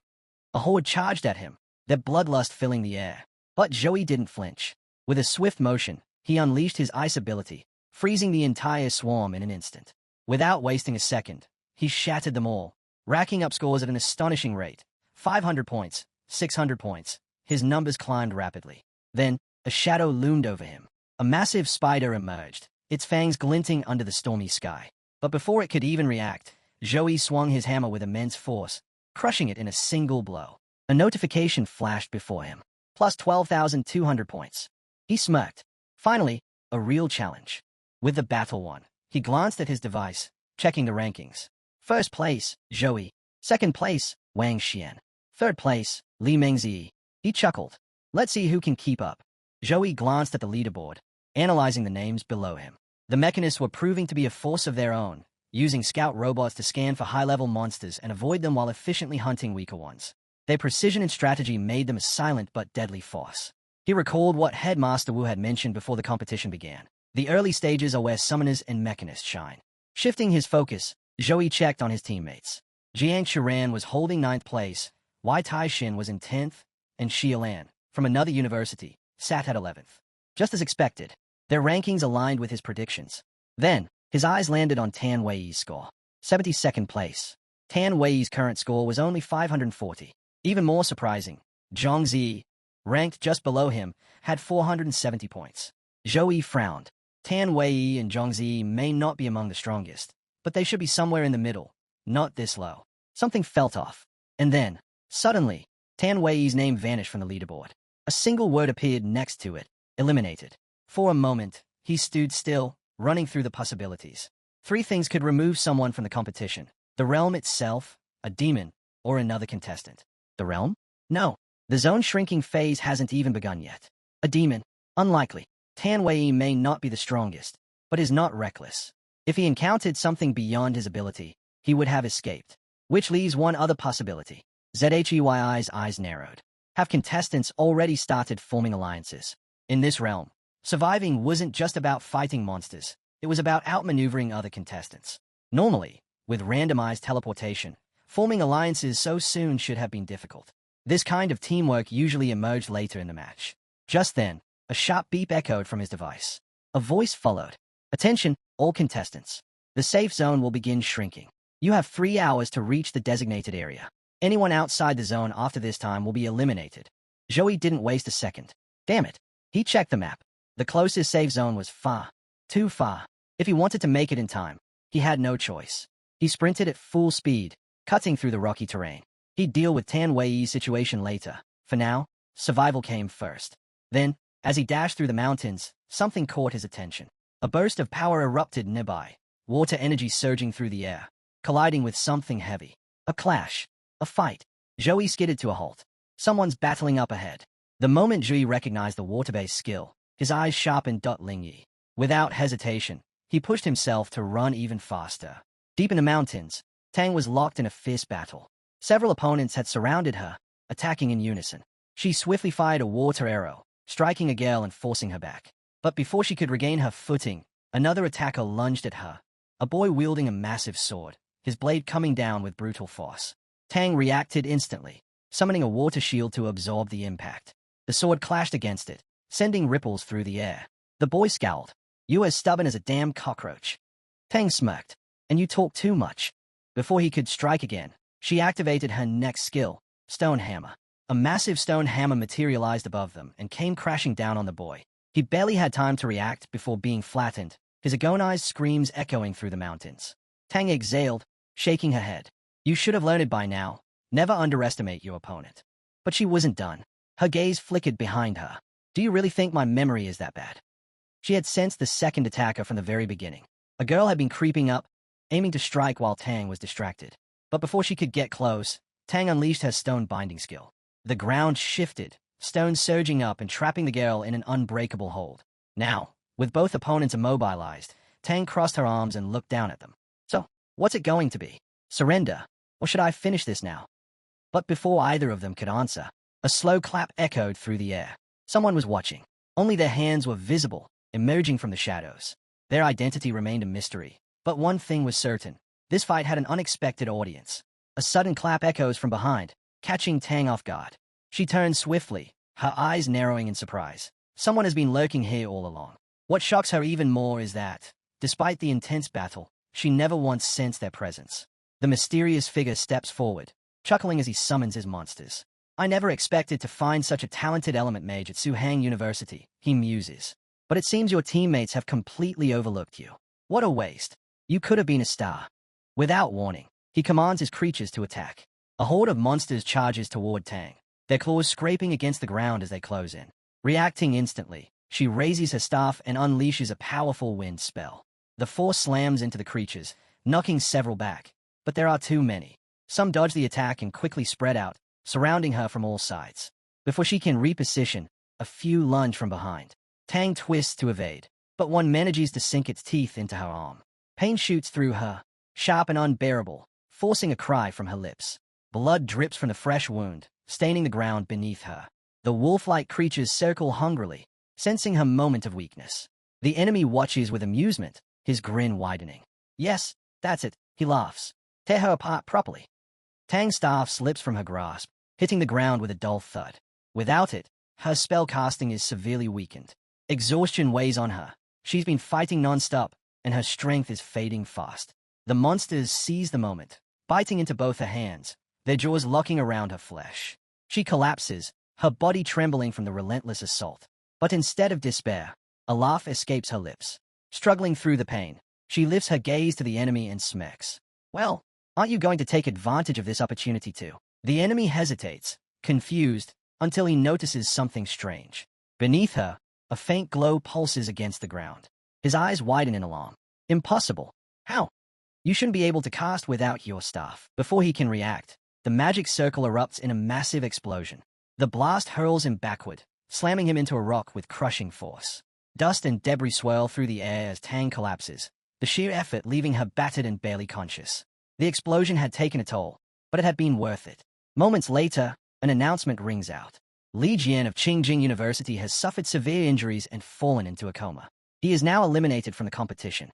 A horde charged at him, their bloodlust filling the air. But Joey didn't flinch. With a swift motion, he unleashed his ice ability, freezing the entire swarm in an instant. Without wasting a second, he shattered them all, racking up scores at an astonishing rate. 500 points, 600 points. His numbers climbed rapidly. Then, a shadow loomed over him. A massive spider emerged, its fangs glinting under the stormy sky. But before it could even react, Joey swung his hammer with immense force, crushing it in a single blow. A notification flashed before him. Plus 12,200 points. He smirked. Finally, a real challenge. With the battle won, he glanced at his device, checking the rankings. First place, Zhou. Second place, Wang Xian. Third place, Li Mengzi. He chuckled. Let's see who can keep up. Zhou glanced at the leaderboard, analyzing the names below him. The mechanists were proving to be a force of their own, using scout robots to scan for high-level monsters and avoid them while efficiently hunting weaker ones. Their precision and strategy made them a silent but deadly force. He recalled what Headmaster Wu had mentioned before the competition began. The early stages are where summoners and mechanists shine. Shifting his focus, Zhou checked on his teammates. Jiang Churan was holding 9th place, Wei Taixin was in 10th, and Xie Lan, from another university, sat at 11th. Just as expected, their rankings aligned with his predictions. Then, his eyes landed on Tan Wei's score. 72nd place. Tan Wei's current score was only 540. Even more surprising, Zhang Zi, ranked just below him, had 470 points. Zhou frowned. Tan Wei and Zhang Zi may not be among the strongest, but they should be somewhere in the middle, not this low. Something felt off. And then, suddenly, Tan Wei's name vanished from the leaderboard. A single word appeared next to it, eliminated. For a moment, he stood still, running through the possibilities. 3 things could remove someone from the competition: the realm itself, a demon, or another contestant. The realm? No. The zone shrinking phase hasn't even begun yet. A demon? Unlikely. Tan Wei may not be the strongest, but is not reckless. If he encountered something beyond his ability, he would have escaped. Which leaves one other possibility. Zhei's eyes narrowed. Have contestants already started forming alliances? In this realm, surviving wasn't just about fighting monsters. It was about outmaneuvering other contestants. Normally, with randomized teleportation, forming alliances so soon should have been difficult. This kind of teamwork usually emerged later in the match. Just then, a sharp beep echoed from his device. A voice followed. Attention, all contestants. The safe zone will begin shrinking. You have 3 hours to reach the designated area. Anyone outside the zone after this time will be eliminated. Zhou didn't waste a second. Damn it. He checked the map. The closest safe zone was far. Too far. If he wanted to make it in time, he had no choice. He sprinted at full speed, cutting through the rocky terrain. He'd deal with Tan Wei's situation later. For now, survival came first. Then, as he dashed through the mountains, something caught his attention. A burst of power erupted nearby, water energy surging through the air, colliding with something heavy. A clash. A fight. Zhou skidded to a halt. Someone's battling up ahead. The moment Zhou recognized the water-based skill, his eyes sharpened. Lingyi. Without hesitation, he pushed himself to run even faster. Deep in the mountains, Tang was locked in a fierce battle. Several opponents had surrounded her, attacking in unison. She swiftly fired a water arrow, striking a girl and forcing her back. But before she could regain her footing, another attacker lunged at her. A boy wielding a massive sword, his blade coming down with brutal force. Tang reacted instantly, summoning a water shield to absorb the impact. The sword clashed against it, sending ripples through the air. The boy scowled. You as stubborn as a damn cockroach. Tang smirked. And you talk too much. Before he could strike again, she activated her next skill, Stone Hammer. A massive stone hammer materialized above them and came crashing down on the boy. He barely had time to react before being flattened, his agonized screams echoing through the mountains. Tang exhaled, shaking her head. You should have learned it by now. Never underestimate your opponent. But she wasn't done. Her gaze flickered behind her. Do you really think my memory is that bad? She had sensed the second attacker from the very beginning. A girl had been creeping up, aiming to strike while Tang was distracted. But before she could get close, Tang unleashed her stone binding skill. The ground shifted, stones surging up and trapping the girl in an unbreakable hold. Now, with both opponents immobilized, Tang crossed her arms and looked down at them. So, what's it going to be? Surrender? Or should I finish this now? But before either of them could answer, a slow clap echoed through the air. Someone was watching. Only their hands were visible, emerging from the shadows. Their identity remained a mystery. But one thing was certain. This fight had an unexpected audience. A sudden clap echoes from behind, catching Tang off guard. She turned swiftly, her eyes narrowing in surprise. Someone has been lurking here all along. What shocks her even more is that, despite the intense battle, she never once sensed their presence. The mysterious figure steps forward, chuckling as he summons his monsters. I never expected to find such a talented element mage at Suhang University, he muses. But it seems your teammates have completely overlooked you. What a waste. You could have been a star. Without warning, he commands his creatures to attack. A horde of monsters charges toward Tang, their claws scraping against the ground as they close in. Reacting instantly, she raises her staff and unleashes a powerful wind spell. The force slams into the creatures, knocking several back. but there are too many. Some dodge the attack and quickly spread out, surrounding her from all sides. Before she can reposition, a few lunge from behind. Tang twists to evade, but one manages to sink its teeth into her arm. Pain shoots through her, sharp and unbearable, forcing a cry from her lips. Blood drips from the fresh wound, staining the ground beneath her. The wolf-like creatures circle hungrily, sensing her moment of weakness. The enemy watches with amusement, his grin widening. Yes, that's it, he laughs. Tear her apart properly. Tang's staff slips from her grasp, hitting the ground with a dull thud. Without it, her spell casting is severely weakened. Exhaustion weighs on her. She's been fighting non-stop, and her strength is fading fast. The monsters seize the moment, biting into both her hands, their jaws locking around her flesh. She collapses, her body trembling from the relentless assault. But instead of despair, a laugh escapes her lips. Struggling through the pain, she lifts her gaze to the enemy and smirks. Well, aren't you going to take advantage of this opportunity too? The enemy hesitates, confused, until he notices something strange. Beneath her, a faint glow pulses against the ground. His eyes widen in alarm. Impossible. How? You shouldn't be able to cast without your staff. Before he can react, the magic circle erupts in a massive explosion. The blast hurls him backward, slamming him into a rock with crushing force. Dust and debris swirl through the air as Tang collapses, the sheer effort leaving her battered and barely conscious. The explosion had taken a toll, but it had been worth it. Moments later, an announcement rings out. Li Jian of Qingjing University has suffered severe injuries and fallen into a coma. He is now eliminated from the competition.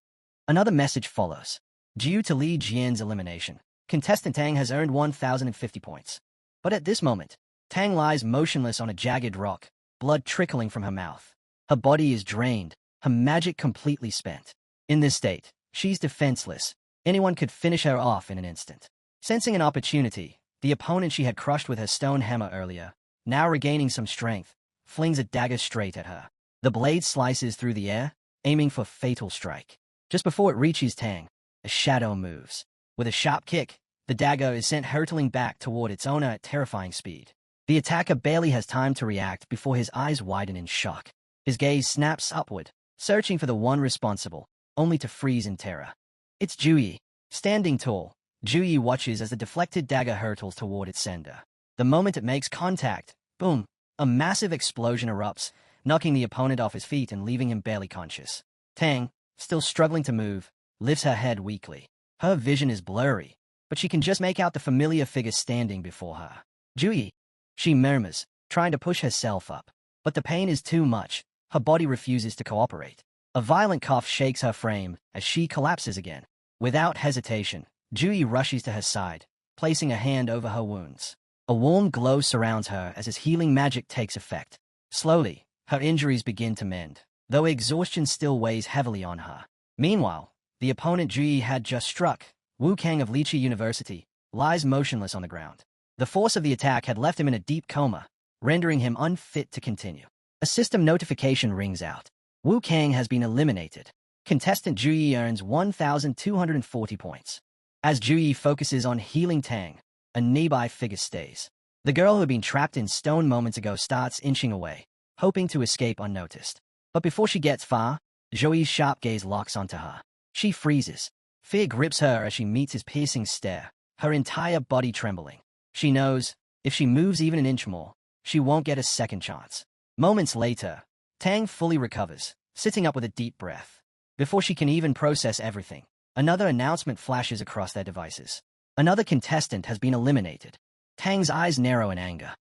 Another message follows. Due to Li Jian's elimination, contestant Tang has earned 1,050 points. But at this moment, Tang lies motionless on a jagged rock, blood trickling from her mouth. Her body is drained, her magic completely spent. In this state, she's defenseless. Anyone could finish her off in an instant. Sensing an opportunity, the opponent she had crushed with her stone hammer earlier, now regaining some strength, flings a dagger straight at her. The blade slices through the air, aiming for fatal strike. Just before it reaches Tang, a shadow moves. With a sharp kick, the dagger is sent hurtling back toward its owner at terrifying speed. The attacker barely has time to react before his eyes widen in shock. His gaze snaps upward, searching for the one responsible, only to freeze in terror. It's Juyi. Standing tall, Juyi watches as the deflected dagger hurtles toward its sender. The moment it makes contact, boom, a massive explosion erupts, knocking the opponent off his feet and leaving him barely conscious. Tang, still struggling to move, lifts her head weakly. Her vision is blurry, but she can just make out the familiar figure standing before her. Juyi, she murmurs, trying to push herself up. But the pain is too much. Her body refuses to cooperate. A violent cough shakes her frame as she collapses again. Without hesitation, Juyi rushes to her side, placing a hand over her wounds. A warm glow surrounds her as his healing magic takes effect. Slowly, her injuries begin to mend, though exhaustion still weighs heavily on her. Meanwhile, the opponent Juyi had just struck, Wu Kang of Lichi University, lies motionless on the ground. The force of the attack had left him in a deep coma, rendering him unfit to continue. A system notification rings out. Wu Kang has been eliminated. Contestant Juyi earns 1,240 points. As Juyi focuses on healing Tang, a nearby figure stays. The girl who had been trapped in stone moments ago starts inching away, hoping to escape unnoticed. But before she gets far, Juyi's sharp gaze locks onto her. She freezes. Fear grips her as she meets his piercing stare, her entire body trembling. She knows, if she moves even an inch more, she won't get a second chance. Moments later, Tang fully recovers, sitting up with a deep breath. Before she can even process everything, another announcement flashes across their devices. Another contestant has been eliminated. Tang's eyes narrow in anger.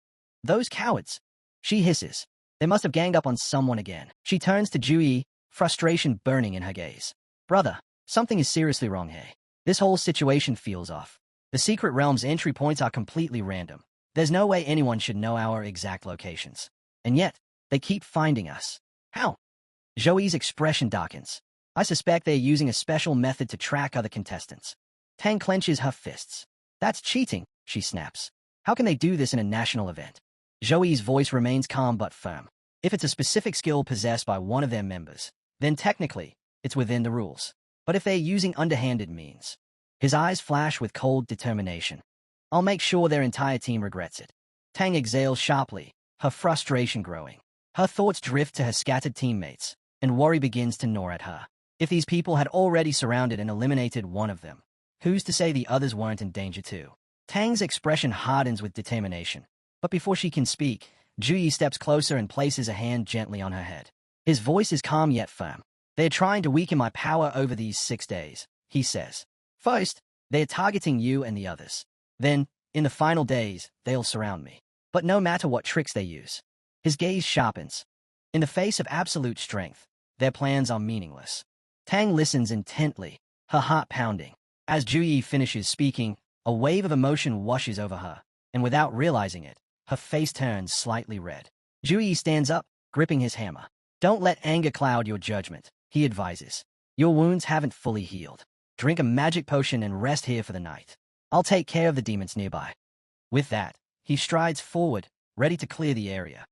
Those cowards! She hisses. They must have ganged up on someone again. She turns to Juyi, frustration burning in her gaze. Brother, something is seriously wrong here. This whole situation feels off. The Secret Realm's entry points are completely random. There's no way anyone should know our exact locations. And yet, they keep finding us. How? Joey's expression darkens. I suspect they're using a special method to track other contestants. Tang clenches her fists. That's cheating, she snaps. How can they do this in a national event? Joey's voice remains calm but firm. If it's a specific skill possessed by one of their members, then technically, it's within the rules. But if they're using underhanded means, his eyes flash with cold determination. I'll make sure their entire team regrets it. Tang exhales sharply, her frustration growing. Her thoughts drift to her scattered teammates, and worry begins to gnaw at her. If these people had already surrounded and eliminated one of them, Who's to say the others weren't in danger too? Tang's expression hardens with determination. But before she can speak, Juyi steps closer and places a hand gently on her head. His voice is calm yet firm. "They're trying to weaken my power over these 6 days," he says. "First, they're targeting you and the others. Then, in the final days, they'll surround me. But no matter what tricks they use." His gaze sharpens. In the face of absolute strength, their plans are meaningless. Tang listens intently, her heart pounding. As Juyi finishes speaking, a wave of emotion washes over her, and without realizing it, her face turns slightly red. Juyi stands up, gripping his hammer. "Don't let anger cloud your judgment," he advises. "Your wounds haven't fully healed. Drink a magic potion and rest here for the night. I'll take care of the demons nearby." With that, he strides forward, ready to clear the area.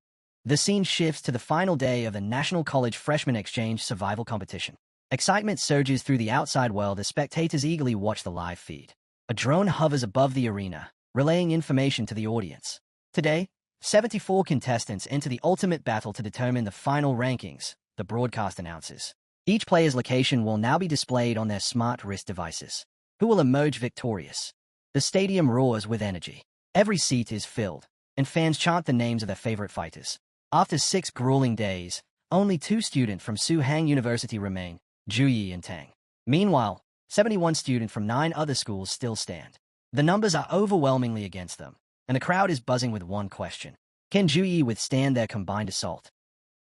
The scene shifts to the final day of the National College Freshman Exchange Survival Competition. Excitement surges through the outside world as spectators eagerly watch the live feed. A drone hovers above the arena, relaying information to the audience. Today, 74 contestants enter the ultimate battle to determine the final rankings, the broadcast announces. Each player's location will now be displayed on their smart wrist devices. Who will emerge victorious? The stadium roars with energy. Every seat is filled, and fans chant the names of their favorite fighters. After 6 grueling days, only 2 students from Suhang University remain, Juyi and Tang. Meanwhile, 71 students from 9 other schools still stand. The numbers are overwhelmingly against them, and the crowd is buzzing with one question. Can Juyi withstand their combined assault?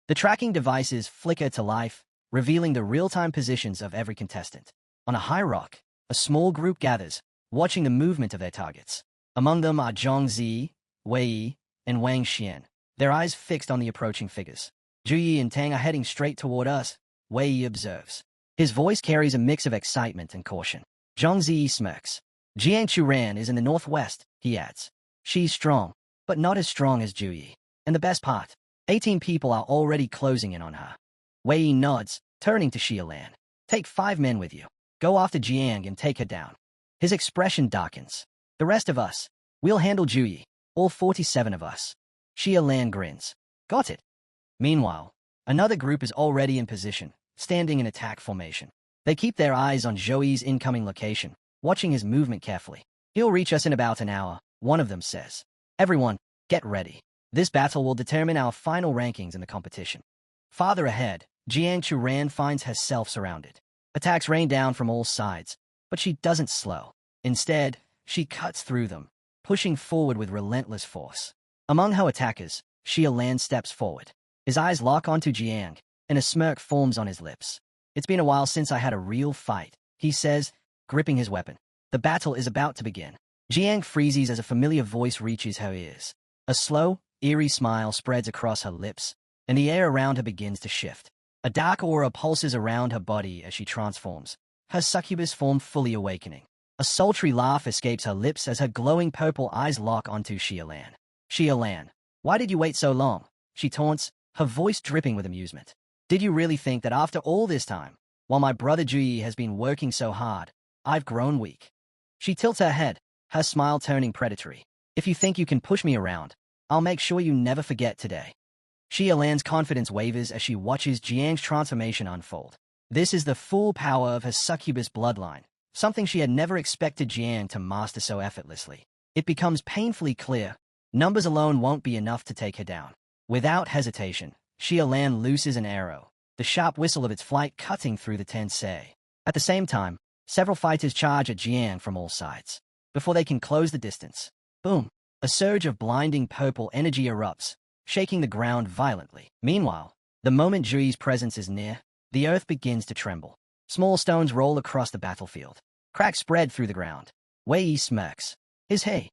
The tracking devices flicker to life, revealing the real-time positions of every contestant. On a high rock, a small group gathers, watching the movement of their targets. Among them are Zhongzi, Wei, and Wang Xian, their eyes fixed on the approaching figures. "Juyi and Tang are heading straight toward us," Wei observes. His voice carries a mix of excitement and caution. Zhongzi smirks. "Jiang Churan is in the northwest," he adds. "She's strong, but not as strong as Juyi. And the best part, 18 people are already closing in on her." Wei nods, turning to Xiaolan. "Take 5 men with you. Go after Jiang and take her down." His expression darkens. "The rest of us, we'll handle Juyi, all 47 of us." Xiaolan grins. "Got it." Meanwhile, another group is already in position, standing in attack formation. They keep their eyes on Zhouyi's incoming location, watching his movement carefully. "He'll reach us in about an hour," one of them says. "Everyone, get ready. This battle will determine our final rankings in the competition." Farther ahead, Jiang Churan finds herself surrounded. Attacks rain down from all sides, but she doesn't slow. Instead, she cuts through them, pushing forward with relentless force. Among her attackers, Xiaolan steps forward. His eyes lock onto Jiang, and a smirk forms on his lips. "It's been a while since I had a real fight," he says, gripping his weapon. The battle is about to begin. Jiang freezes as a familiar voice reaches her ears. A slow, eerie smile spreads across her lips, and the air around her begins to shift. A dark aura pulses around her body as she transforms, her succubus form fully awakening. A sultry laugh escapes her lips as her glowing purple eyes lock onto Xiaolan. "Xiaolan, why did you wait so long?" she taunts, her voice dripping with amusement. "Did you really think that after all this time, while my brother Juyi has been working so hard, I've grown weak?" She tilts her head, her smile turning predatory. "If you think you can push me around, I'll make sure you never forget today." Xiaolan's confidence wavers as she watches Jiang's transformation unfold. This is the full power of her succubus bloodline, something she had never expected Jiang to master so effortlessly. It becomes painfully clear, numbers alone won't be enough to take her down. Without hesitation, Xiaolan looses an arrow, the sharp whistle of its flight cutting through the tense air. At the same time, several fighters charge at Jiang from all sides. Before they can close the distance, boom, a surge of blinding purple energy erupts, shaking the ground violently. Meanwhile, the moment Juyi's presence is near, the earth begins to tremble. Small stones roll across the battlefield. Cracks spread through the ground. Wei smirks. His hey.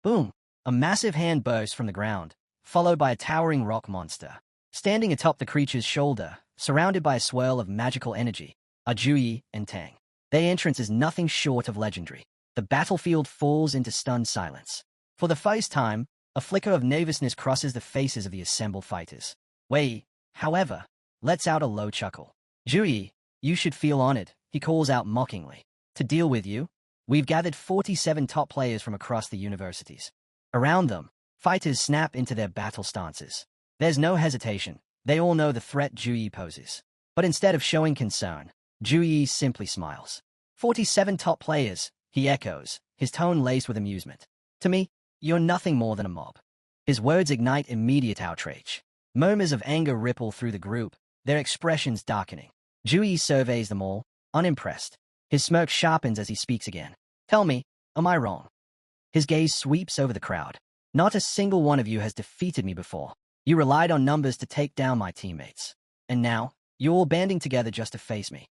Boom. A massive hand bursts from the ground, followed by a towering rock monster. Standing atop the creature's shoulder, surrounded by a swirl of magical energy, are Juyi and Tang. Their entrance is nothing short of legendary. The battlefield falls into stunned silence. For the first time, a flicker of nervousness crosses the faces of the assembled fighters. Wei, however, lets out a low chuckle. "Juyi, you should feel honored," he calls out mockingly. "To deal with you, we've gathered 47 top players from across the universities." Around them, fighters snap into their battle stances. There's no hesitation. They all know the threat Juyi poses. But instead of showing concern, Juyi simply smiles. 47 top players, he echoes, his tone laced with amusement. To me, you're nothing more than a mob. His words ignite immediate outrage. Murmurs of anger ripple through the group, their expressions darkening. Jui surveys them all, unimpressed. His smirk sharpens as he speaks again. Tell me, am I wrong? His gaze sweeps over the crowd. Not a single one of you has defeated me before. You relied on numbers to take down my teammates. And now, you're all banding together just to face me.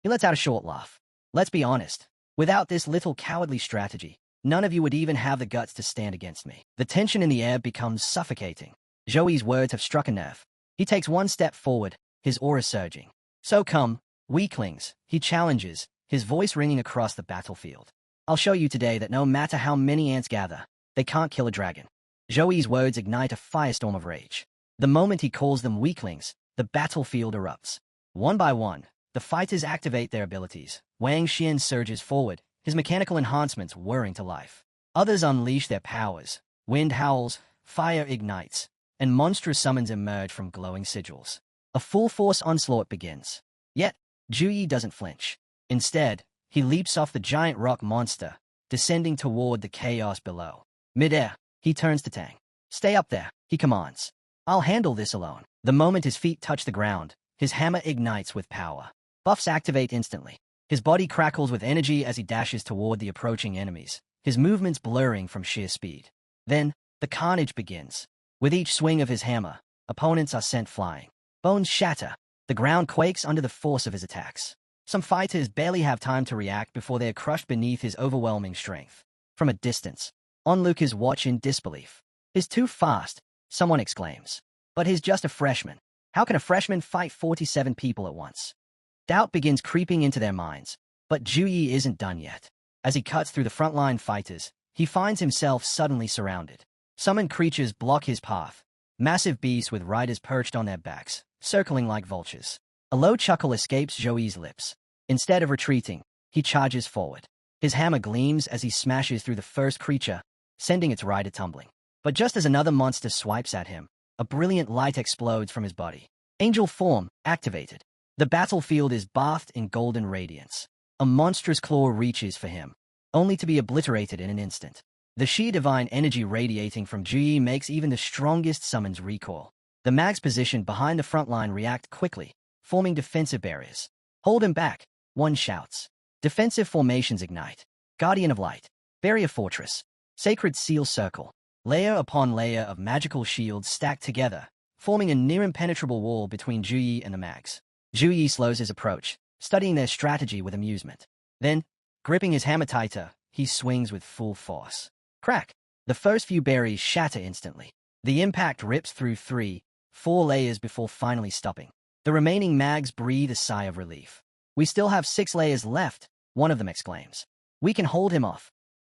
He lets out a short laugh. Let's be honest. Without this little cowardly strategy, none of you would even have the guts to stand against me. The tension in the air becomes suffocating. Joey's words have struck a nerve. He takes one step forward, his aura surging. So come, weaklings, he challenges, his voice ringing across the battlefield. I'll show you today that no matter how many ants gather, they can't kill a dragon. Joey's words ignite a firestorm of rage. The moment he calls them weaklings, the battlefield erupts. One by one, the fighters activate their abilities. Wang Xian surges forward, his mechanical enhancements whirring to life. Others unleash their powers. Wind howls, fire ignites, and monstrous summons emerge from glowing sigils. A full-force onslaught begins. Yet, Juyi doesn't flinch. Instead, he leaps off the giant rock monster, descending toward the chaos below. Mid-air, he turns to Tang. Stay up there, he commands. I'll handle this alone. The moment his feet touch the ground, his hammer ignites with power. Buffs activate instantly. His body crackles with energy as he dashes toward the approaching enemies, his movements blurring from sheer speed. Then, the carnage begins. With each swing of his hammer, opponents are sent flying. Bones shatter. The ground quakes under the force of his attacks. Some fighters barely have time to react before they are crushed beneath his overwhelming strength. From a distance, onlookers watch in disbelief. He's too fast, someone exclaims. But he's just a freshman. How can a freshman fight 47 people at once? Doubt begins creeping into their minds, but Juyi isn't done yet. As he cuts through the frontline fighters, he finds himself suddenly surrounded. Summoned creatures block his path. Massive beasts with riders perched on their backs, circling like vultures. A low chuckle escapes Joey's lips. Instead of retreating, he charges forward. His hammer gleams as he smashes through the first creature, sending its rider tumbling. But just as another monster swipes at him, a brilliant light explodes from his body. Angel form activated. The battlefield is bathed in golden radiance. A monstrous claw reaches for him, only to be obliterated in an instant. The sheer divine energy radiating from Juyi makes even the strongest summons recoil. The mags positioned behind the front line react quickly, forming defensive barriers. Hold him back, one shouts. Defensive formations ignite. Guardian of Light, Barrier Fortress, Sacred Seal Circle. Layer upon layer of magical shields stacked together, forming a near-impenetrable wall between Juyi and the mags. Juyi slows his approach, studying their strategy with amusement. Then, gripping his hammer tighter, he swings with full force. Crack! The first few berries shatter instantly. The impact rips through 3, 4 layers before finally stopping. The remaining mags breathe a sigh of relief. We still have 6 layers left, one of them exclaims. We can hold him off.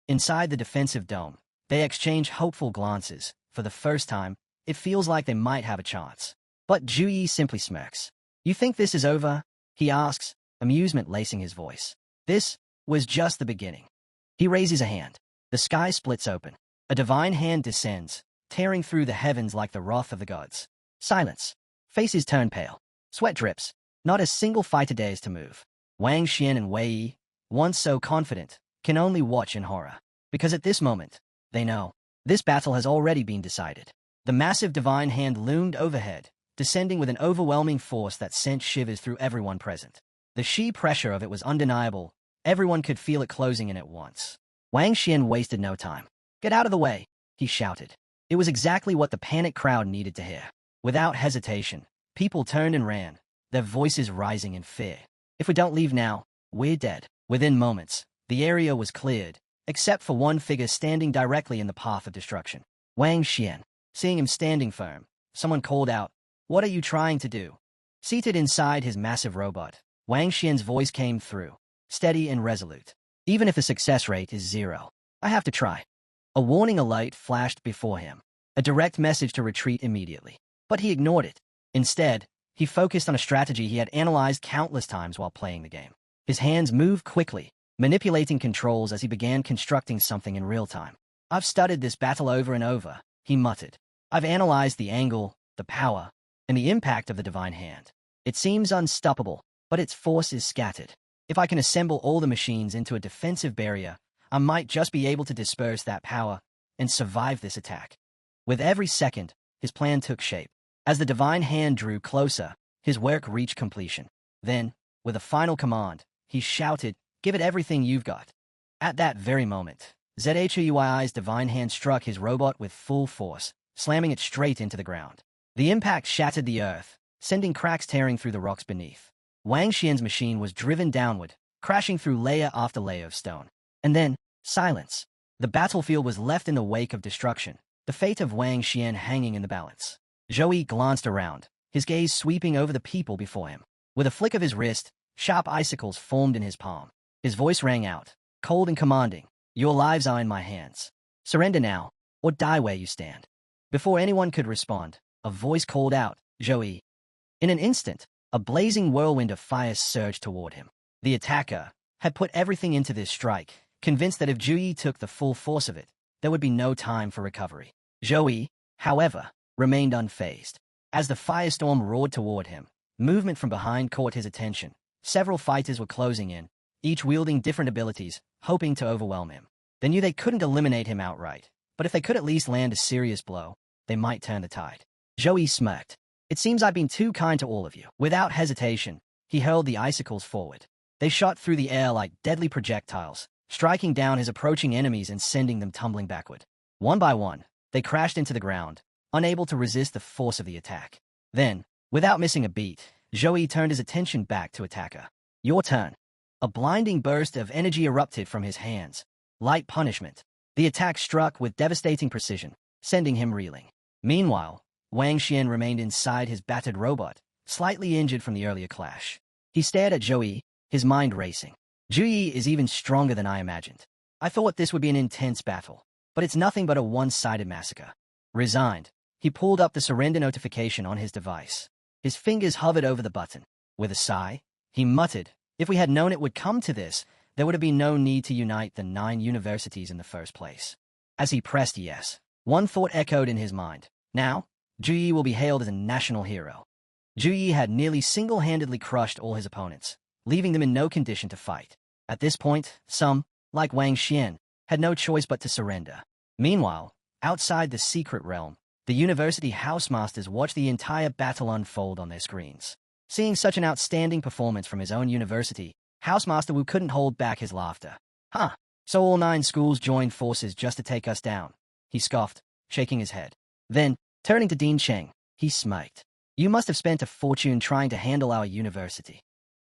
Inside the defensive dome, they exchange hopeful glances. For the first time, it feels like they might have a chance. But Juyi simply smirks. You think this is over? He asks, amusement lacing his voice. This was just the beginning. He raises a hand. The sky splits open. A divine hand descends, tearing through the heavens like the wrath of the gods. Silence. Faces turn pale. Sweat drips. Not a single fighter dares to move. Wang Xian and Wei Yi, once so confident, can only watch in horror. Because at this moment, they know, this battle has already been decided. The massive divine hand loomed overhead, descending with an overwhelming force that sent shivers through everyone present. The sheer pressure of it was undeniable. Everyone could feel it closing in at once. Wang Xian wasted no time. Get out of the way, he shouted. It was exactly what the panicked crowd needed to hear. Without hesitation, people turned and ran, their voices rising in fear. If we don't leave now, we're dead. Within moments, the area was cleared, except for one figure standing directly in the path of destruction. Wang Xian. Seeing him standing firm, someone called out, "What are you trying to do?" Seated inside his massive robot, Wang Xian's voice came through, steady and resolute. Even if the success rate is 0, I have to try. A warning alert flashed before him, a direct message to retreat immediately. But he ignored it. Instead, he focused on a strategy he had analyzed countless times while playing the game. His hands moved quickly, manipulating controls as he began constructing something in real time. I've studied this battle over and over, he muttered. I've analyzed the angle, the power, and the impact of the divine hand. It seems unstoppable, but its force is scattered. If I can assemble all the machines into a defensive barrier, I might just be able to disperse that power and survive this attack. With every second, his plan took shape. As the divine hand drew closer, his work reached completion. Then, with a final command, he shouted, "Give it everything you've got." At that very moment, Zhui's divine hand struck his robot with full force, slamming it straight into the ground. The impact shattered the earth, sending cracks tearing through the rocks beneath. Wang Xian's machine was driven downward, crashing through layer after layer of stone. And then, silence. The battlefield was left in the wake of destruction, the fate of Wang Xian hanging in the balance. Zhui glanced around, his gaze sweeping over the people before him. With a flick of his wrist, sharp icicles formed in his palm. His voice rang out, cold and commanding, "Your lives are in my hands. Surrender now, or die where you stand." Before anyone could respond, a voice called out, "Zhui." In an instant, a blazing whirlwind of fire surged toward him. The attacker had put everything into this strike, convinced that if Zhui took the full force of it, there would be no time for recovery. Zhui, however, remained unfazed. As the firestorm roared toward him, movement from behind caught his attention. Several fighters were closing in, each wielding different abilities, hoping to overwhelm him. They knew they couldn't eliminate him outright, but if they could at least land a serious blow, they might turn the tide. Zhui smirked. "It seems I've been too kind to all of you." Without hesitation, he hurled the icicles forward. They shot through the air like deadly projectiles, striking down his approaching enemies and sending them tumbling backward. One by one, they crashed into the ground, unable to resist the force of the attack. Then, without missing a beat, Zhui turned his attention back to attacker. "Your turn." A blinding burst of energy erupted from his hands. Light punishment. The attack struck with devastating precision, sending him reeling. Meanwhile, Wang Xian remained inside his battered robot, slightly injured from the earlier clash. He stared at Zhui, his mind racing. "Zhui is even stronger than I imagined. I thought this would be an intense battle, but it's nothing but a one-sided massacre." Resigned, he pulled up the surrender notification on his device. His fingers hovered over the button. With a sigh, he muttered, "If we had known it would come to this, there would have been no need to unite the 9 universities in the first place." As he pressed yes, one thought echoed in his mind. Now, Zhui will be hailed as a national hero. Zhui had nearly single-handedly crushed all his opponents, leaving them in no condition to fight. At this point, some, like Wang Xian, had no choice but to surrender. Meanwhile, outside the secret realm, the university housemasters watched the entire battle unfold on their screens. Seeing such an outstanding performance from his own university, Housemaster Wu couldn't hold back his laughter. "Huh, so all 9 schools joined forces just to take us down," he scoffed, shaking his head. Then, turning to Dean Cheng, he smirked. "You must have spent a fortune trying to handle our university."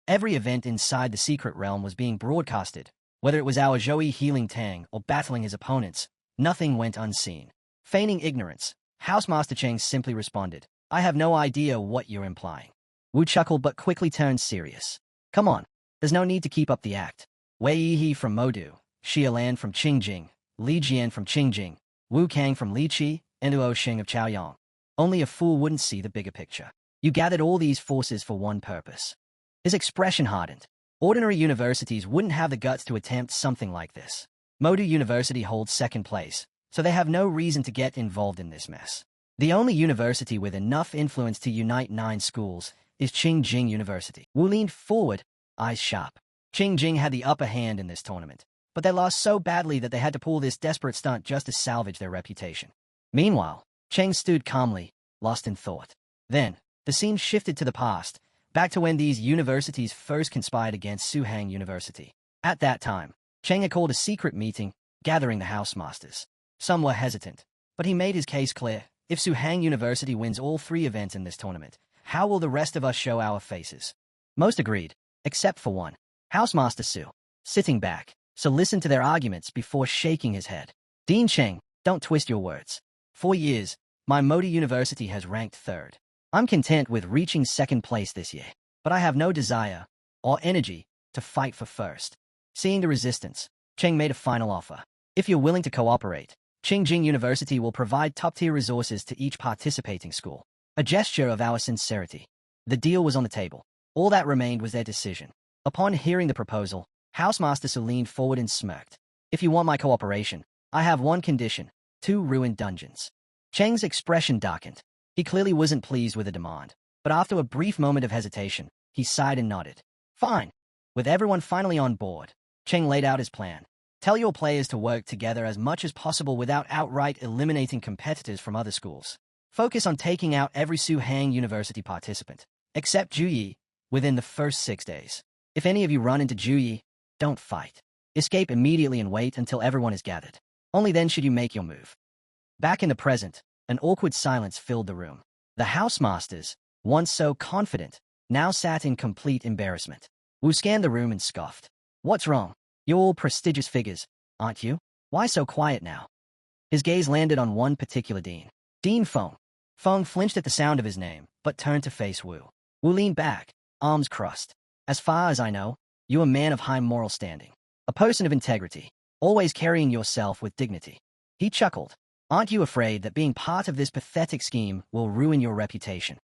Every event inside the secret realm was being broadcasted. Whether it was our Zhui healing Tang or battling his opponents, nothing went unseen. Feigning ignorance, Housemaster Cheng simply responded, "I have no idea what you're implying." Wu chuckled but quickly turned serious. "Come on, there's no need to keep up the act. Wei Yihe from Modu, Xia Lan from Qingjing, Li Jian from Qingjing, Wu Kang from Liqi, and Luo Xing of Chaoyang. Only a fool wouldn't see the bigger picture. You gathered all these forces for one purpose." His expression hardened. Ordinary universities wouldn't have the guts to attempt something like this. Modu University holds second place, so they have no reason to get involved in this mess. The only university with enough influence to unite 9 schools is Qingjing University. Wu leaned forward, eyes sharp. Qingjing had the upper hand in this tournament, but they lost so badly that they had to pull this desperate stunt just to salvage their reputation. Meanwhile, Cheng stood calmly, lost in thought. Then, the scene shifted to the past, back to when these universities first conspired against Suhang University. At that time, Cheng had called a secret meeting, gathering the housemasters. Some were hesitant, but he made his case clear. If Suhang University wins all 3 events in this tournament, how will the rest of us show our faces? Most agreed, except for one. Housemaster Su, sitting back, so listened to their arguments before shaking his head. "Dean Cheng, don't twist your words. For years, my Modu University has ranked 3rd. I'm content with reaching 2nd place this year, but I have no desire or energy to fight for 1st. Seeing the resistance, Cheng made a final offer. "If you're willing to cooperate, Qingjing University will provide top-tier resources to each participating school. A gesture of our sincerity." The deal was on the table. All that remained was their decision. Upon hearing the proposal, Housemaster Su leaned forward and smirked. "If you want my cooperation, I have one condition: 2 ruined dungeons." Cheng's expression darkened. He clearly wasn't pleased with the demand, but after a brief moment of hesitation, he sighed and nodded. "Fine. With everyone finally on board, Cheng laid out his plan. Tell your players to work together as much as possible without outright eliminating competitors from other schools. Focus on taking out every Suhang University participant, except Juyi, within the first 6 days. If any of you run into Juyi, don't fight. Escape immediately and wait until everyone is gathered. Only then should you make your move. Back in the present, an awkward silence filled the room. The housemasters, once so confident, now sat in complete embarrassment. Wu scanned the room and scoffed. What's wrong? You're all prestigious figures, aren't you? Why so quiet now? His gaze landed on one particular dean. Dean Feng. Feng flinched at the sound of his name, but turned to face Wu. Wu leaned back, arms crossed. As far as I know, you're a man of high moral standing. A person of integrity, always carrying yourself with dignity. He chuckled. Aren't you afraid that being part of this pathetic scheme will ruin your reputation?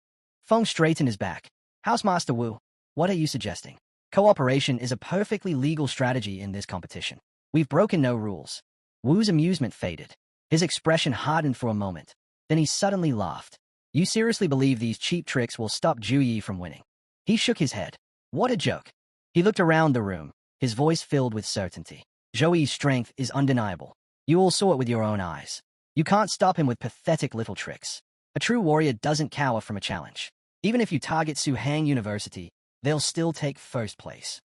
Feng straightened his back. Housemaster Wu, what are you suggesting? Cooperation is a perfectly legal strategy in this competition. We've broken no rules. Wu's amusement faded. His expression hardened for a moment. Then he suddenly laughed. You seriously believe these cheap tricks will stop Juyi from winning? He shook his head. What a joke. He looked around the room, his voice filled with certainty. Zhouyi's strength is undeniable. You all saw it with your own eyes. You can't stop him with pathetic little tricks. A true warrior doesn't cower from a challenge. Even if you target Suhang University, they'll still take first place.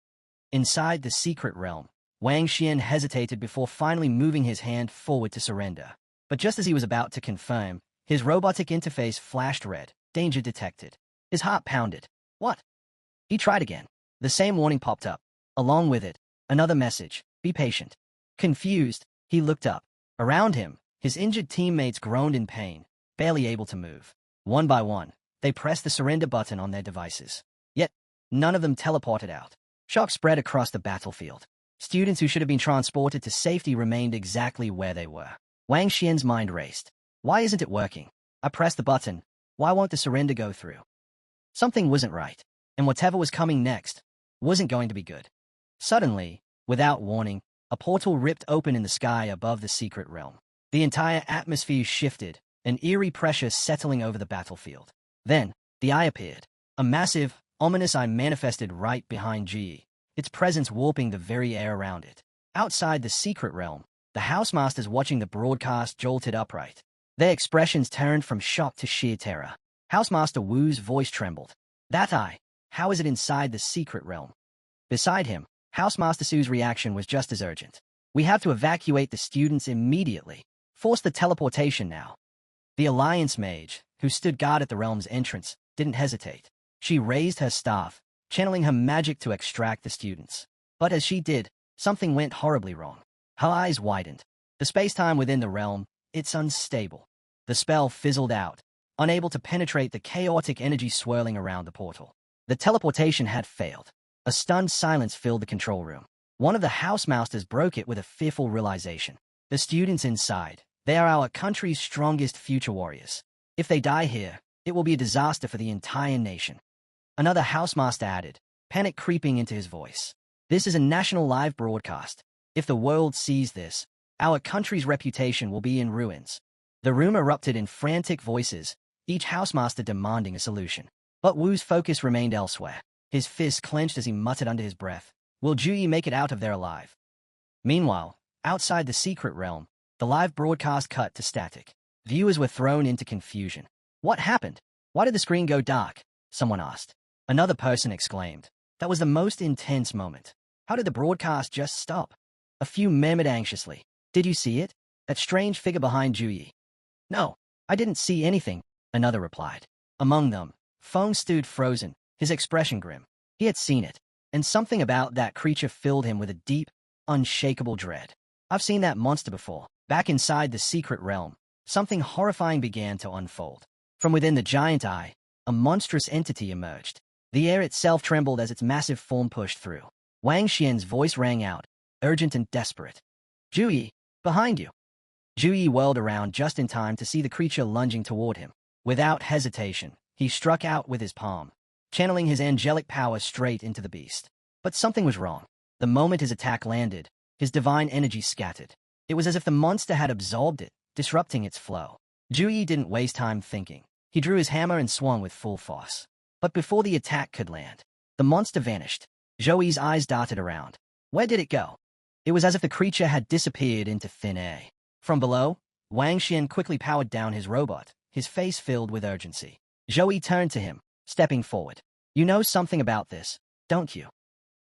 Inside the secret realm, Wang Xian hesitated before finally moving his hand forward to surrender. But just as he was about to confirm, his robotic interface flashed red. Danger detected. His heart pounded. What? He tried again. The same warning popped up. Along with it, another message. Be patient. Confused, he looked up. Around him, his injured teammates groaned in pain, barely able to move. One by one, they pressed the surrender button on their devices. Yet, none of them teleported out. Shock spread across the battlefield. Students who should have been transported to safety remained exactly where they were. Wang Xian's mind raced. Why isn't it working? I pressed the button. Why won't the surrender go through? Something wasn't right, and whatever was coming next wasn't going to be good. Suddenly, without warning, a portal ripped open in the sky above the secret realm. The entire atmosphere shifted, an eerie pressure settling over the battlefield. Then, the eye appeared. A massive, ominous eye manifested right behind Ji, its presence warping the very air around it. Outside the secret realm, the housemasters watching the broadcast jolted upright. Their expressions turned from shock to sheer terror. Housemaster Wu's voice trembled. That eye, how is it inside the secret realm? Beside him, Housemaster Su's reaction was just as urgent. We have to evacuate the students immediately. Force the teleportation now. The Alliance Mage, who stood guard at the realm's entrance, didn't hesitate. She raised her staff, channeling her magic to extract the students. But as she did, something went horribly wrong. Her eyes widened. The space-time within the realm, it's unstable. The spell fizzled out, unable to penetrate the chaotic energy swirling around the portal. The teleportation had failed. A stunned silence filled the control room. One of the housemasters broke it with a fearful realization. The students inside, they are our country's strongest future warriors. If they die here, it will be a disaster for the entire nation. Another housemaster added, panic creeping into his voice. This is a national live broadcast. If the world sees this, our country's reputation will be in ruins. The room erupted in frantic voices, each housemaster demanding a solution. But Wu's focus remained elsewhere. His fist clenched as he muttered under his breath, will Juyi make it out of there alive? Meanwhile, outside the secret realm, the live broadcast cut to static. Viewers were thrown into confusion. What happened? Why did the screen go dark? Someone asked. Another person exclaimed. That was the most intense moment. How did the broadcast just stop? A few murmured anxiously. Did you see it? That strange figure behind Juyi? No, I didn't see anything, another replied. Among them, Feng stood frozen, his expression grim. He had seen it, and something about that creature filled him with a deep, unshakable dread. I've seen that monster before. Back inside the secret realm, something horrifying began to unfold. From within the giant eye, a monstrous entity emerged. The air itself trembled as its massive form pushed through. Wang Xian's voice rang out, urgent and desperate. Juyi, behind you. Juyi whirled around just in time to see the creature lunging toward him. Without hesitation, he struck out with his palm, channeling his angelic power straight into the beast. But something was wrong. The moment his attack landed, his divine energy scattered. It was as if the monster had absorbed it, disrupting its flow. Juyi didn't waste time thinking. He drew his hammer and swung with full force. But before the attack could land, the monster vanished. Zoe's eyes darted around. Where did it go? It was as if the creature had disappeared into thin air. From below, Wang Xian quickly powered down his robot, his face filled with urgency. Zoe turned to him, stepping forward. You know something about this, don't you?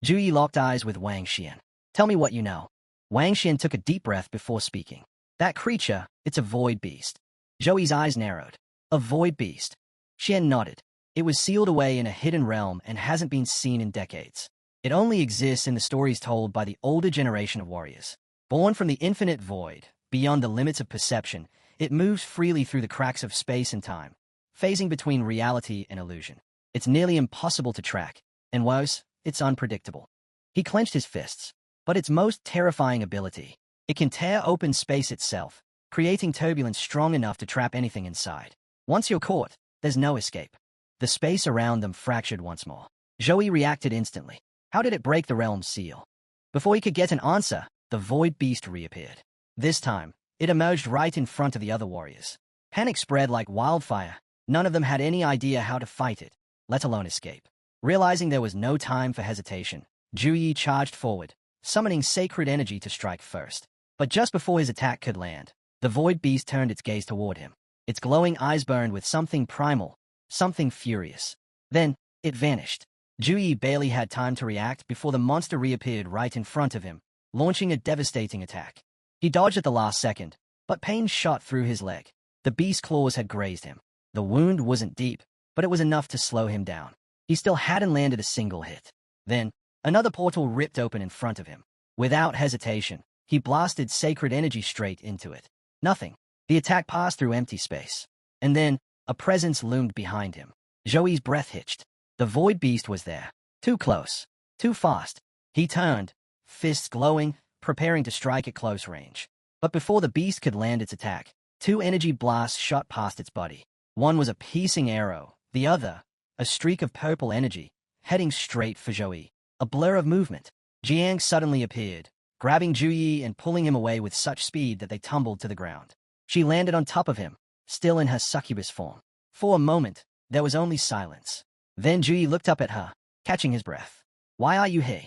Zhu locked eyes with Wang Xian. Tell me what you know. Wang Xian took a deep breath before speaking. That creature, it's a void beast. Zoe's eyes narrowed. A void beast. Xian nodded. It was sealed away in a hidden realm and hasn't been seen in decades. It only exists in the stories told by the older generation of warriors. Born from the infinite void, beyond the limits of perception, it moves freely through the cracks of space and time, phasing between reality and illusion. It's nearly impossible to track, and worse, it's unpredictable. He clenched his fists. But its most terrifying ability, it can tear open space itself, creating turbulence strong enough to trap anything inside. Once you're caught, there's no escape. The space around them fractured once more. Zoe reacted instantly. How did it break the realm's seal? Before he could get an answer, the void beast reappeared. This time, it emerged right in front of the other warriors. Panic spread like wildfire. None of them had any idea how to fight it, let alone escape. Realizing there was no time for hesitation, Zhu charged forward, summoning sacred energy to strike first. But just before his attack could land, the void beast turned its gaze toward him. Its glowing eyes burned with something primal, something furious. Then, it vanished. Zhu barely had time to react before the monster reappeared right in front of him, launching a devastating attack. He dodged at the last second, but pain shot through his leg. The beast's claws had grazed him. The wound wasn't deep, but it was enough to slow him down. He still hadn't landed a single hit. Then, another portal ripped open in front of him. Without hesitation, he blasted sacred energy straight into it. Nothing. The attack passed through empty space. And then, a presence loomed behind him. Zoe's breath hitched. The void beast was there. Too close. Too fast. He turned, fists glowing, preparing to strike at close range. But before the beast could land its attack, two energy blasts shot past its body. One was a piercing arrow, the other, a streak of purple energy, heading straight for Zoe. A blur of movement. Jiang suddenly appeared, grabbing Zhu and pulling him away with such speed that they tumbled to the ground. She landed on top of him, still in her succubus form. For a moment, there was only silence. Then Zhu looked up at her, catching his breath. Why are you here?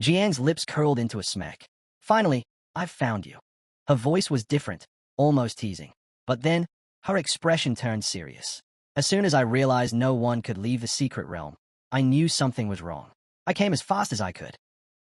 Jiang's lips curled into a smack. Finally, I've found you. Her voice was different, almost teasing. But then, her expression turned serious. As soon as I realized no one could leave the secret realm, I knew something was wrong. I came as fast as I could.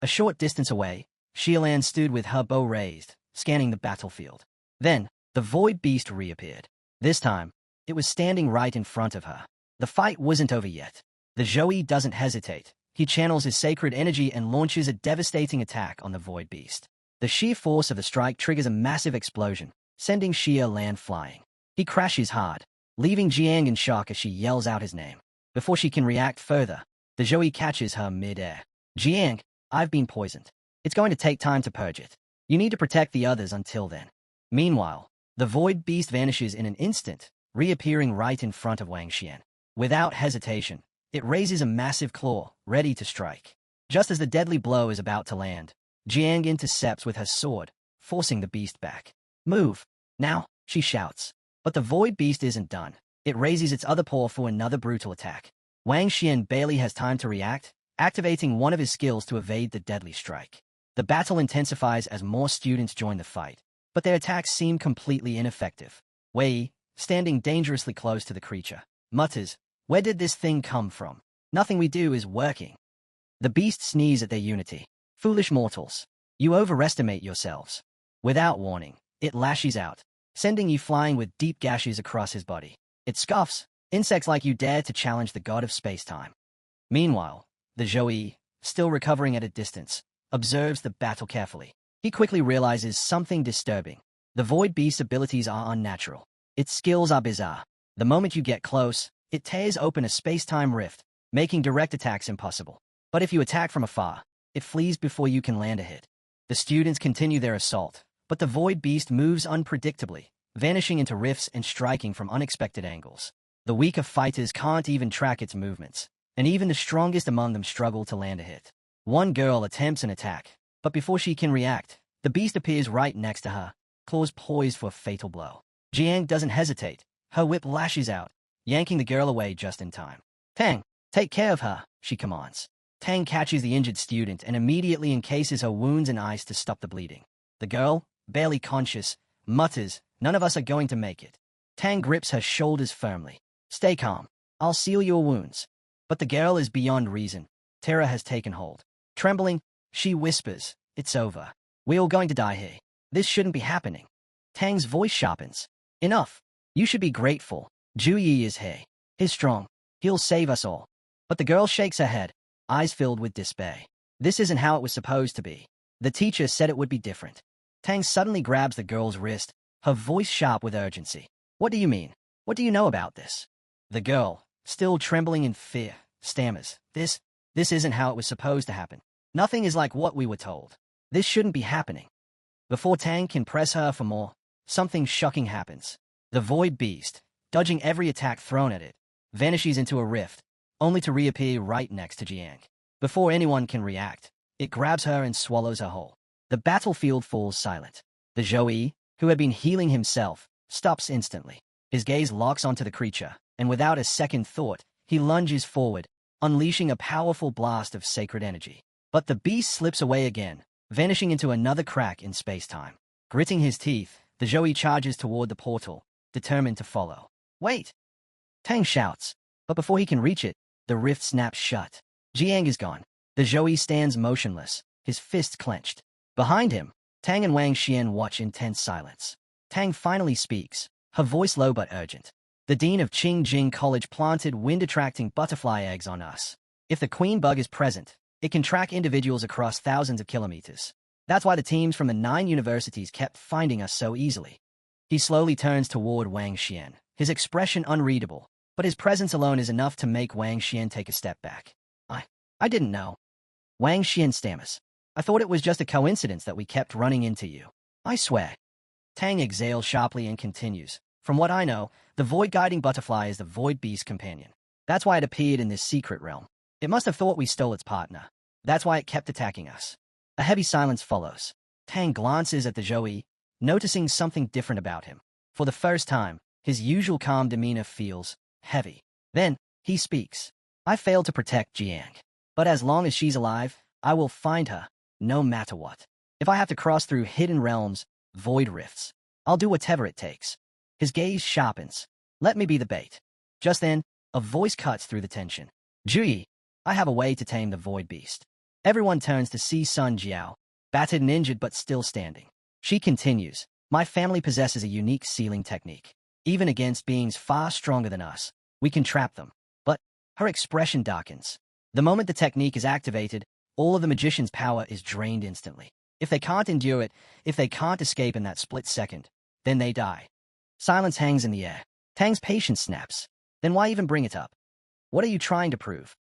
A short distance away, Xiaolan stood with her bow raised, scanning the battlefield. Then, the void beast reappeared. This time, it was standing right in front of her. The fight wasn't over yet. The Zoe doesn't hesitate. He channels his sacred energy and launches a devastating attack on the void beast. The sheer force of the strike triggers a massive explosion, sending Xiaolan flying. He crashes hard, leaving Jiang in shock as she yells out his name. Before she can react further, the Zoe catches her mid-air. Jiang, I've been poisoned. It's going to take time to purge it. You need to protect the others until then. Meanwhile, the void beast vanishes in an instant, reappearing right in front of Wang Xian. Without hesitation, it raises a massive claw, ready to strike. Just as the deadly blow is about to land, Jiang intercepts with her sword, forcing the beast back. Move! Now, she shouts. But the void beast isn't done. It raises its other paw for another brutal attack. Wang Xian barely has time to react, activating one of his skills to evade the deadly strike. The battle intensifies as more students join the fight, but their attacks seem completely ineffective. Wei, standing dangerously close to the creature, mutters, "Where did this thing come from? Nothing we do is working." The beast sneers at their unity. "Foolish mortals, you overestimate yourselves." Without warning, it lashes out, sending you flying with deep gashes across his body. It scoffs, "Insects like you dare to challenge the god of space-time." Meanwhile, the Zhou, still recovering at a distance, observes the battle carefully. He quickly realizes something disturbing. The void beast's abilities are unnatural. Its skills are bizarre. The moment you get close, it tears open a space-time rift, making direct attacks impossible. But if you attack from afar, it flees before you can land a hit. The students continue their assault, but the void beast moves unpredictably, vanishing into rifts and striking from unexpected angles. The weaker fighters can't even track its movements, and even the strongest among them struggle to land a hit. One girl attempts an attack, but before she can react, the beast appears right next to her, claws poised for a fatal blow. Jiang doesn't hesitate. Her whip lashes out, yanking the girl away just in time. "Tang, take care of her," she commands. Tang catches the injured student and immediately encases her wounds and eyes to stop the bleeding. The girl, barely conscious, mutters, "None of us are going to make it." Tang grips her shoulders firmly. "Stay calm. I'll seal your wounds." But the girl is beyond reason. Terror has taken hold. Trembling, she whispers, "It's over. We're all going to die here. This shouldn't be happening." Tang's voice sharpens. "Enough. You should be grateful. Ju Yi is here. He's strong. He'll save us all." But the girl shakes her head, eyes filled with despair. "This isn't how it was supposed to be. The teacher said it would be different." Tang suddenly grabs the girl's wrist, her voice sharp with urgency. "What do you mean? What do you know about this?" The girl, still trembling in fear, stammers, This isn't how it was supposed to happen. Nothing is like what we were told. This shouldn't be happening." Before Tang can press her for more, something shocking happens. The Void Beast, dodging every attack thrown at it, vanishes into a rift, only to reappear right next to Jiang. Before anyone can react, it grabs her and swallows her whole. The battlefield falls silent. The Zhou, who had been healing himself, stops instantly. His gaze locks onto the creature, and without a second thought, he lunges forward, unleashing a powerful blast of sacred energy. But the beast slips away again, vanishing into another crack in space-time. Gritting his teeth, the Zhou charges toward the portal, determined to follow. "Wait!" Tang shouts, but before he can reach it, the rift snaps shut. Jiang is gone. The Zhou stands motionless, his fists clenched. Behind him, Tang and Wang Xian watch in tense silence. Tang finally speaks, her voice low but urgent. "The dean of Qingjing College planted wind-attracting butterfly eggs on us. If the queen bug is present, it can track individuals across thousands of kilometers. That's why the teams from the 9 universities kept finding us so easily." He slowly turns toward Wang Xian, his expression unreadable, but his presence alone is enough to make Wang Xian take a step back. I didn't know." Wang Xian stammers. "I thought it was just a coincidence that we kept running into you. I swear." Tang exhales sharply and continues. "From what I know, the void-guiding butterfly is the Void Beast companion. That's why it appeared in this secret realm. It must have thought we stole its partner. That's why it kept attacking us." A heavy silence follows. Tang glances at the Zhou, noticing something different about him. For the first time, his usual calm demeanor feels heavy. Then, he speaks. "I failed to protect Jiang. But as long as she's alive, I will find her, no matter what. If I have to cross through hidden realms, void rifts, I'll do whatever it takes." His gaze sharpens. "Let me be the bait." Just then, a voice cuts through the tension. "Juyi, I have a way to tame the Void Beast." Everyone turns to see Sun Jiao, battered and injured but still standing. She continues, "My family possesses a unique sealing technique. Even against beings far stronger than us, we can trap them." But her expression darkens. The moment the technique is activated, all of the magician's power is drained instantly. If they can't endure it, if they can't escape in that split second, then they die. Silence hangs in the air. Tang's patience snaps. "Then why even bring it up? What are you trying to prove?"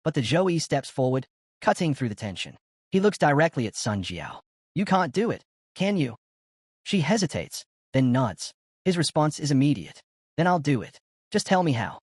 But the Zhou steps forward, cutting through the tension. He looks directly at Sun Jiao. "You can't do it, can you?" She hesitates, then nods. His response is immediate. "Then I'll do it. Just tell me how."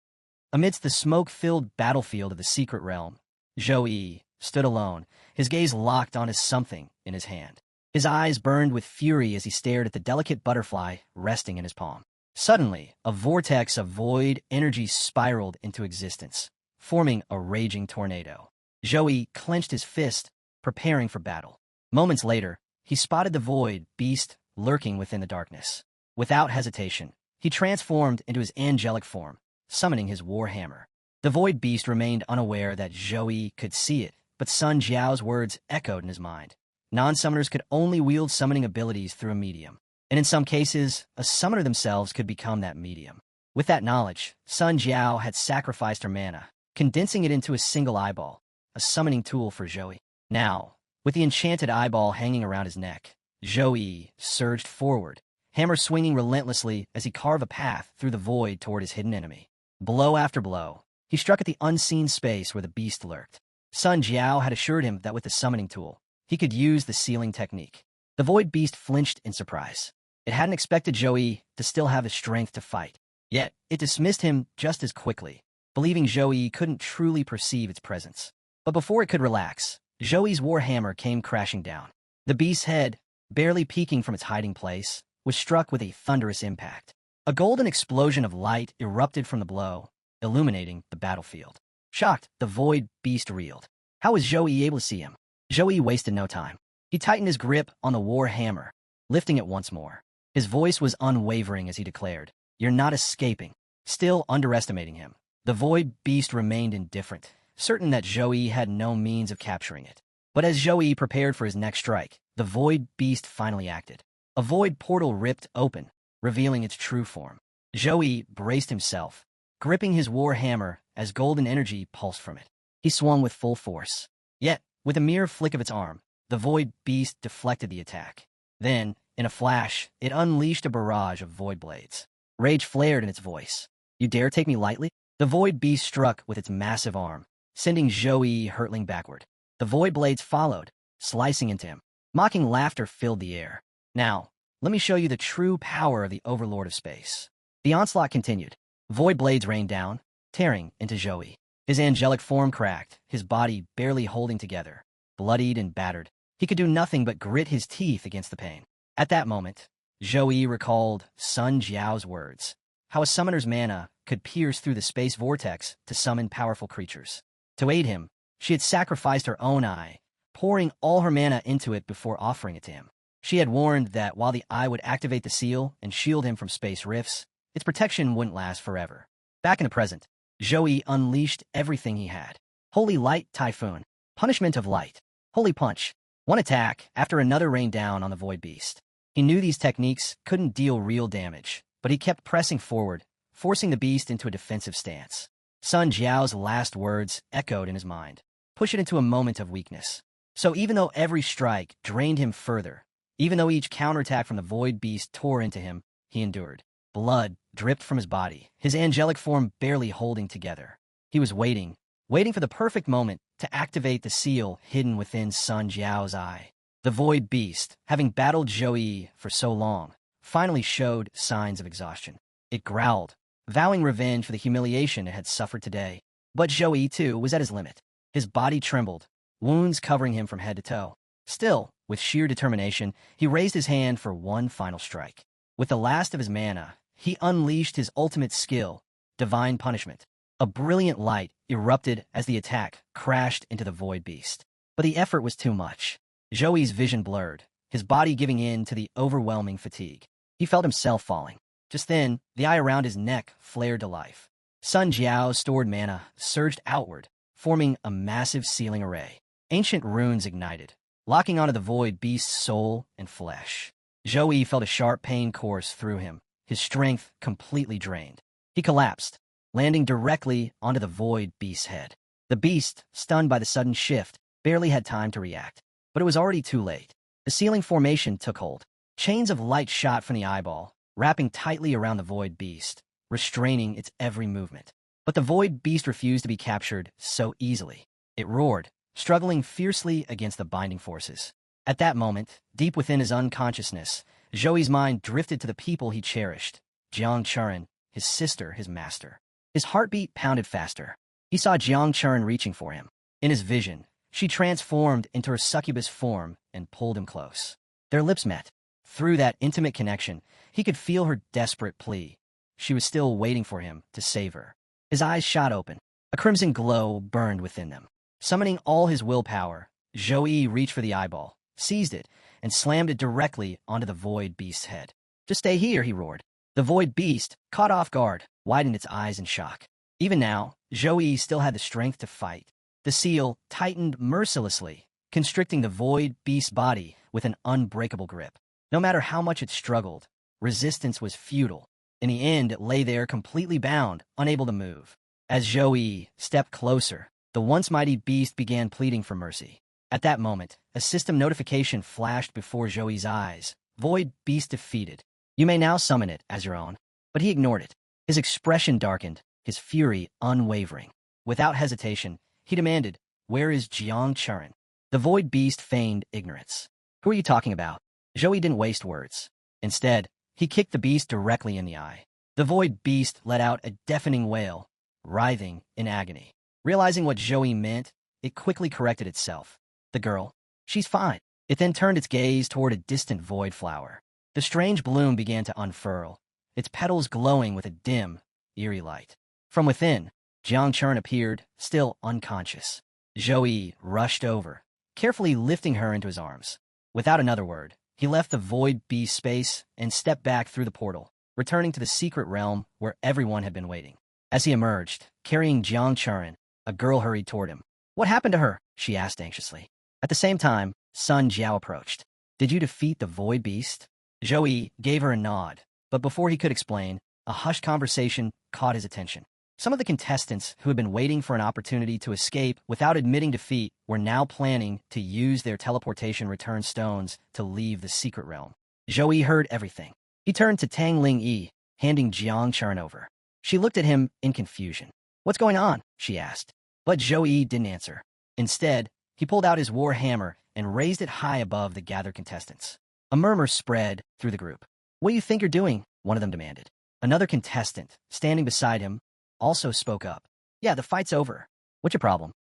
Amidst the smoke-filled battlefield of the secret realm, Zhou stood alone, his gaze locked onto something in his hand. His eyes burned with fury as he stared at the delicate butterfly resting in his palm. Suddenly, a vortex of void energy spiraled into existence, forming a raging tornado. Zhou clenched his fist, preparing for battle. Moments later, he spotted the Void Beast lurking within the darkness. Without hesitation, he transformed into his angelic form, summoning his war hammer. The Void Beast remained unaware that Zhou could see it, but Sun Jiao's words echoed in his mind. Non-summoners could only wield summoning abilities through a medium, and in some cases, a summoner themselves could become that medium. With that knowledge, Sun Jiao had sacrificed her mana, condensing it into a single eyeball, a summoning tool for Zhou. Now, with the enchanted eyeball hanging around his neck, Zhou surged forward, hammer swinging relentlessly as he carved a path through the void toward his hidden enemy. Blow after blow, he struck at the unseen space where the beast lurked. Sun Jiao had assured him that with the summoning tool, he could use the sealing technique. The Void Beast flinched in surprise. It hadn't expected Zhou to still have the strength to fight. Yet, it dismissed him just as quickly, believing Zhou couldn't truly perceive its presence. But before it could relax, Zhou's warhammer came crashing down. The beast's head, barely peeking from its hiding place, was struck with a thunderous impact. A golden explosion of light erupted from the blow, illuminating the battlefield. Shocked, the Void Beast reeled. How was Zhou able to see him? Zhou wasted no time. He tightened his grip on the war hammer, lifting it once more. His voice was unwavering as he declared, "You're not escaping." Still underestimating him, the void beast remained indifferent, certain that Zhou had no means of capturing it. But as Zhou prepared for his next strike, the void beast finally acted. A void portal ripped open, revealing its true form. Zhou braced himself, gripping his war hammer as golden energy pulsed from it. He swung with full force. Yet, with a mere flick of its arm, the void beast deflected the attack. Then, in a flash, it unleashed a barrage of void blades. Rage flared in its voice. "You dare take me lightly?" The void beast struck with its massive arm, sending Zhou hurtling backward. The void blades followed, slicing into him. Mocking laughter filled the air. "Now, let me show you the true power of the Overlord of Space." The onslaught continued. Void blades rained down, tearing into Zhou. His angelic form cracked, his body barely holding together. Bloodied and battered, he could do nothing but grit his teeth against the pain. At that moment, Zhou recalled Sun Jiao's words, how a summoner's mana could pierce through the space vortex to summon powerful creatures. To aid him, she had sacrificed her own eye, pouring all her mana into it before offering it to him. She had warned that while the eye would activate the seal and shield him from space rifts, its protection wouldn't last forever. Back in the present, Zhou unleashed everything he had. Holy Light Typhoon, Punishment of Light, Holy Punch. One attack after another rained down on the Void Beast. He knew these techniques couldn't deal real damage, but he kept pressing forward, forcing the beast into a defensive stance. Sun Jiao's last words echoed in his mind. Push it into a moment of weakness. So even though every strike drained him further, even though each counterattack from the Void Beast tore into him, he endured. Blood dripped from his body, his angelic form barely holding together. He was waiting for the perfect moment to activate the seal hidden within Sun Jiao's eye. The Void Beast, having battled Zhou for so long, finally showed signs of exhaustion. It growled, vowing revenge for the humiliation it had suffered today. But Zhou, too, was at his limit. His body trembled, wounds covering him from head to toe. Still, with sheer determination, he raised his hand for one final strike. With the last of his mana, he unleashed his ultimate skill, Divine Punishment. A brilliant light erupted as the attack crashed into the Void Beast. But the effort was too much. Zhou's vision blurred, his body giving in to the overwhelming fatigue. He felt himself falling. Just then, the eye around his neck flared to life. Sun Jiao's stored mana surged outward, forming a massive sealing array. Ancient runes ignited, locking onto the Void Beast's soul and flesh. Zhou felt a sharp pain course through him, his strength completely drained. He collapsed, landing directly onto the Void Beast's head. The beast, stunned by the sudden shift, barely had time to react. But it was already too late. The sealing formation took hold. Chains of light shot from the eyeball, wrapping tightly around the Void Beast, restraining its every movement. But the Void Beast refused to be captured so easily. It roared, struggling fiercely against the binding forces. At that moment, deep within his unconsciousness, Zhou's mind drifted to the people he cherished, Jiang Churen, his sister, his master. His heartbeat pounded faster. He saw Jiang Churen reaching for him. In his vision, she transformed into her succubus form and pulled him close. Their lips met. Through that intimate connection, he could feel her desperate plea. She was still waiting for him to save her. His eyes shot open. A crimson glow burned within them. Summoning all his willpower, Zhou reached for the eyeball, seized it, and slammed it directly onto the Void Beast's head. "Just stay here," he roared. The Void Beast, caught off guard, widened its eyes in shock. Even now, Zhou still had the strength to fight. The seal tightened mercilessly, constricting the Void Beast's body with an unbreakable grip. No matter how much it struggled, resistance was futile. In the end, it lay there completely bound, unable to move. As Zhou stepped closer, the once mighty beast began pleading for mercy. At that moment, a system notification flashed before Zhou's eyes. "Void Beast defeated. You may now summon it as your own." But he ignored it. His expression darkened, his fury unwavering. Without hesitation, he demanded, "Where is Jiang Churen?" The Void Beast feigned ignorance. "Who are you talking about?" Zhou didn't waste words. Instead, he kicked the beast directly in the eye. The Void Beast let out a deafening wail, writhing in agony. Realizing what Zhou meant, it quickly corrected itself. "The girl, she's fine." It then turned its gaze toward a distant void flower. The strange bloom began to unfurl, its petals glowing with a dim, eerie light. From within, Jiang Churen appeared, still unconscious. Joey rushed over, carefully lifting her into his arms. Without another word, he left the void beast space and stepped back through the portal, returning to the secret realm where everyone had been waiting. As he emerged, carrying Jiang Churin, a girl hurried toward him. "What happened to her?" she asked anxiously. At the same time, Sun Jiao approached. "Did you defeat the void beast?" Joey gave her a nod, but before he could explain, a hushed conversation caught his attention. Some of the contestants who had been waiting for an opportunity to escape without admitting defeat were now planning to use their teleportation return stones to leave the secret realm. Joey heard everything. He turned to Tang Ling Yi, handing Jiang Churin over. She looked at him in confusion. "What's going on?" she asked. But Joey didn't answer. Instead, he pulled out his war hammer and raised it high above the gathered contestants. A murmur spread through the group. "What do you think you're doing?" one of them demanded. Another contestant, standing beside him, also spoke up. "Yeah, the fight's over. What's your problem?"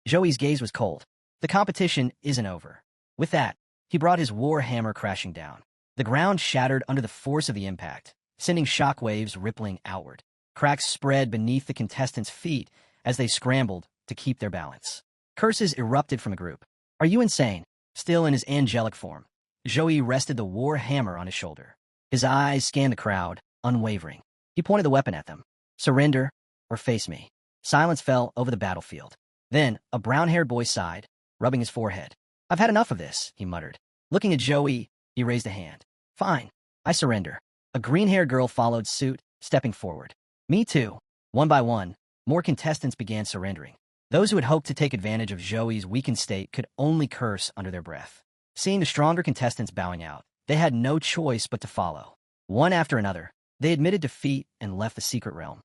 Joey's gaze was cold. "The competition isn't over." With that, he brought his war hammer crashing down. The ground shattered under the force of the impact, sending shockwaves rippling outward. Cracks spread beneath the contestants' feet as they scrambled to keep their balance. Curses erupted from the group. "Are you insane?" Still in his angelic form, Joey rested the war hammer on his shoulder. His eyes scanned the crowd, unwavering. He pointed the weapon at them. "Surrender or face me." Silence fell over the battlefield. Then a brown-haired boy sighed, rubbing his forehead. "I've had enough of this," he muttered. Looking at Joey, he raised a hand. "Fine, I surrender." A green-haired girl followed suit, stepping forward. "Me too." One by one, more contestants began surrendering. Those who had hoped to take advantage of Joey's weakened state could only curse under their breath. Seeing the stronger contestants bowing out, they had no choice but to follow. One after another, they admitted defeat and left the secret realm.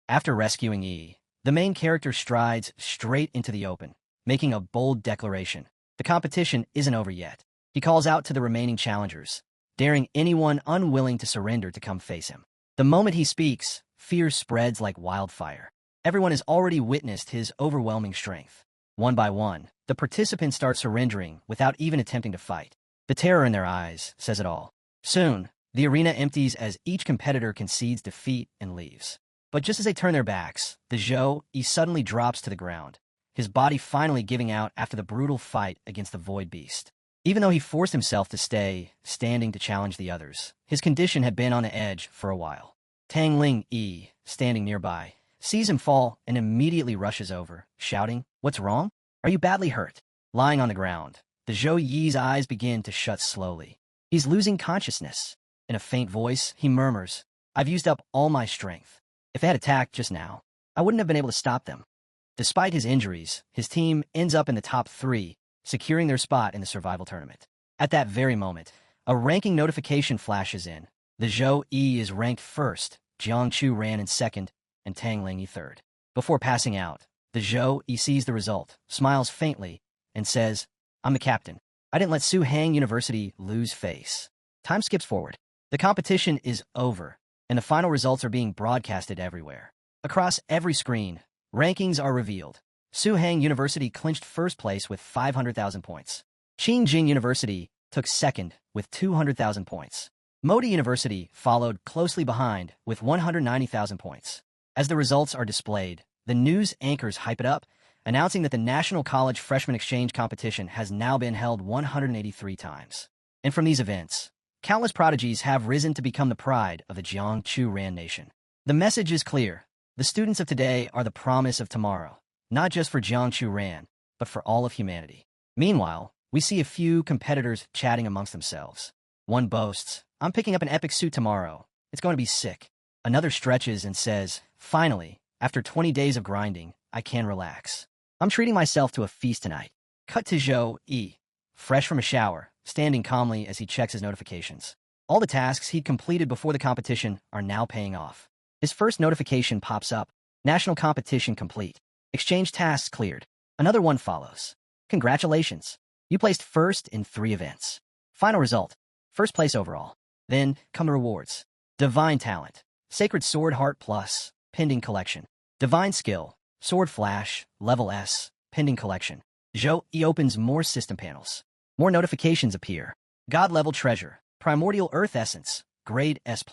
After rescuing Yi, the main character strides straight into the open, making a bold declaration. The competition isn't over yet. He calls out to the remaining challengers, daring anyone unwilling to surrender to come face him. The moment he speaks, fear spreads like wildfire. Everyone has already witnessed his overwhelming strength. One by one, the participants start surrendering without even attempting to fight. The terror in their eyes says it all. Soon, the arena empties as each competitor concedes defeat and leaves. But just as they turn their backs, the Zhou suddenly drops to the ground, his body finally giving out after the brutal fight against the Void Beast. Even though he forced himself to stay standing to challenge the others, his condition had been on the edge for a while. Tang Ling Yi, standing nearby, sees him fall and immediately rushes over, shouting, "What's wrong? Are you badly hurt?" Lying on the ground, the Zhou Yi's eyes begin to shut slowly. He's losing consciousness. In a faint voice, he murmurs, "I've used up all my strength. If they had attacked just now, I wouldn't have been able to stop them." Despite his injuries, his team ends up in the top 3, securing their spot in the survival tournament. At that very moment, a ranking notification flashes in. The Zhou Yi is ranked first, Jiang Chu ran in second, and Tang Ling Yi third. Before passing out, the Zhou Yi sees the result, smiles faintly, and says, "I'm the captain. I didn't let Su Hang University lose face." Time skips forward. The competition is over, and the final results are being broadcasted everywhere. Across every screen, rankings are revealed. Su Hang University clinched first place with 500,000 points. Qingjing University took second with 200,000 points. Modi University followed closely behind with 190,000 points. As the results are displayed, the news anchors hype it up, announcing that the National College Freshman Exchange Competition has now been held 183 times. And from these events, countless prodigies have risen to become the pride of the Jiangchu Ran Nation. The message is clear. The students of today are the promise of tomorrow, not just for Jiangchu Ran, but for all of humanity. Meanwhile, we see a few competitors chatting amongst themselves. One boasts, "I'm picking up an epic suit tomorrow. It's going to be sick." Another stretches and says, "Finally, after 20 days of grinding, I can relax. I'm treating myself to a feast tonight." Cut to Zhou Yi, fresh from a shower, standing calmly as he checks his notifications. All the tasks he'd completed before the competition are now paying off. His first notification pops up. National competition complete. Exchange tasks cleared. Another one follows. "Congratulations. You placed first in 3 events. Final result, first place overall." Then come the rewards. Divine Talent, Sacred Sword Heart Plus, Pending Collection. Divine Skill, Sword Flash, Level S, Pending Collection. Zhou Yi opens more system panels. More notifications appear. God Level Treasure, Primordial Earth Essence, Grade S+.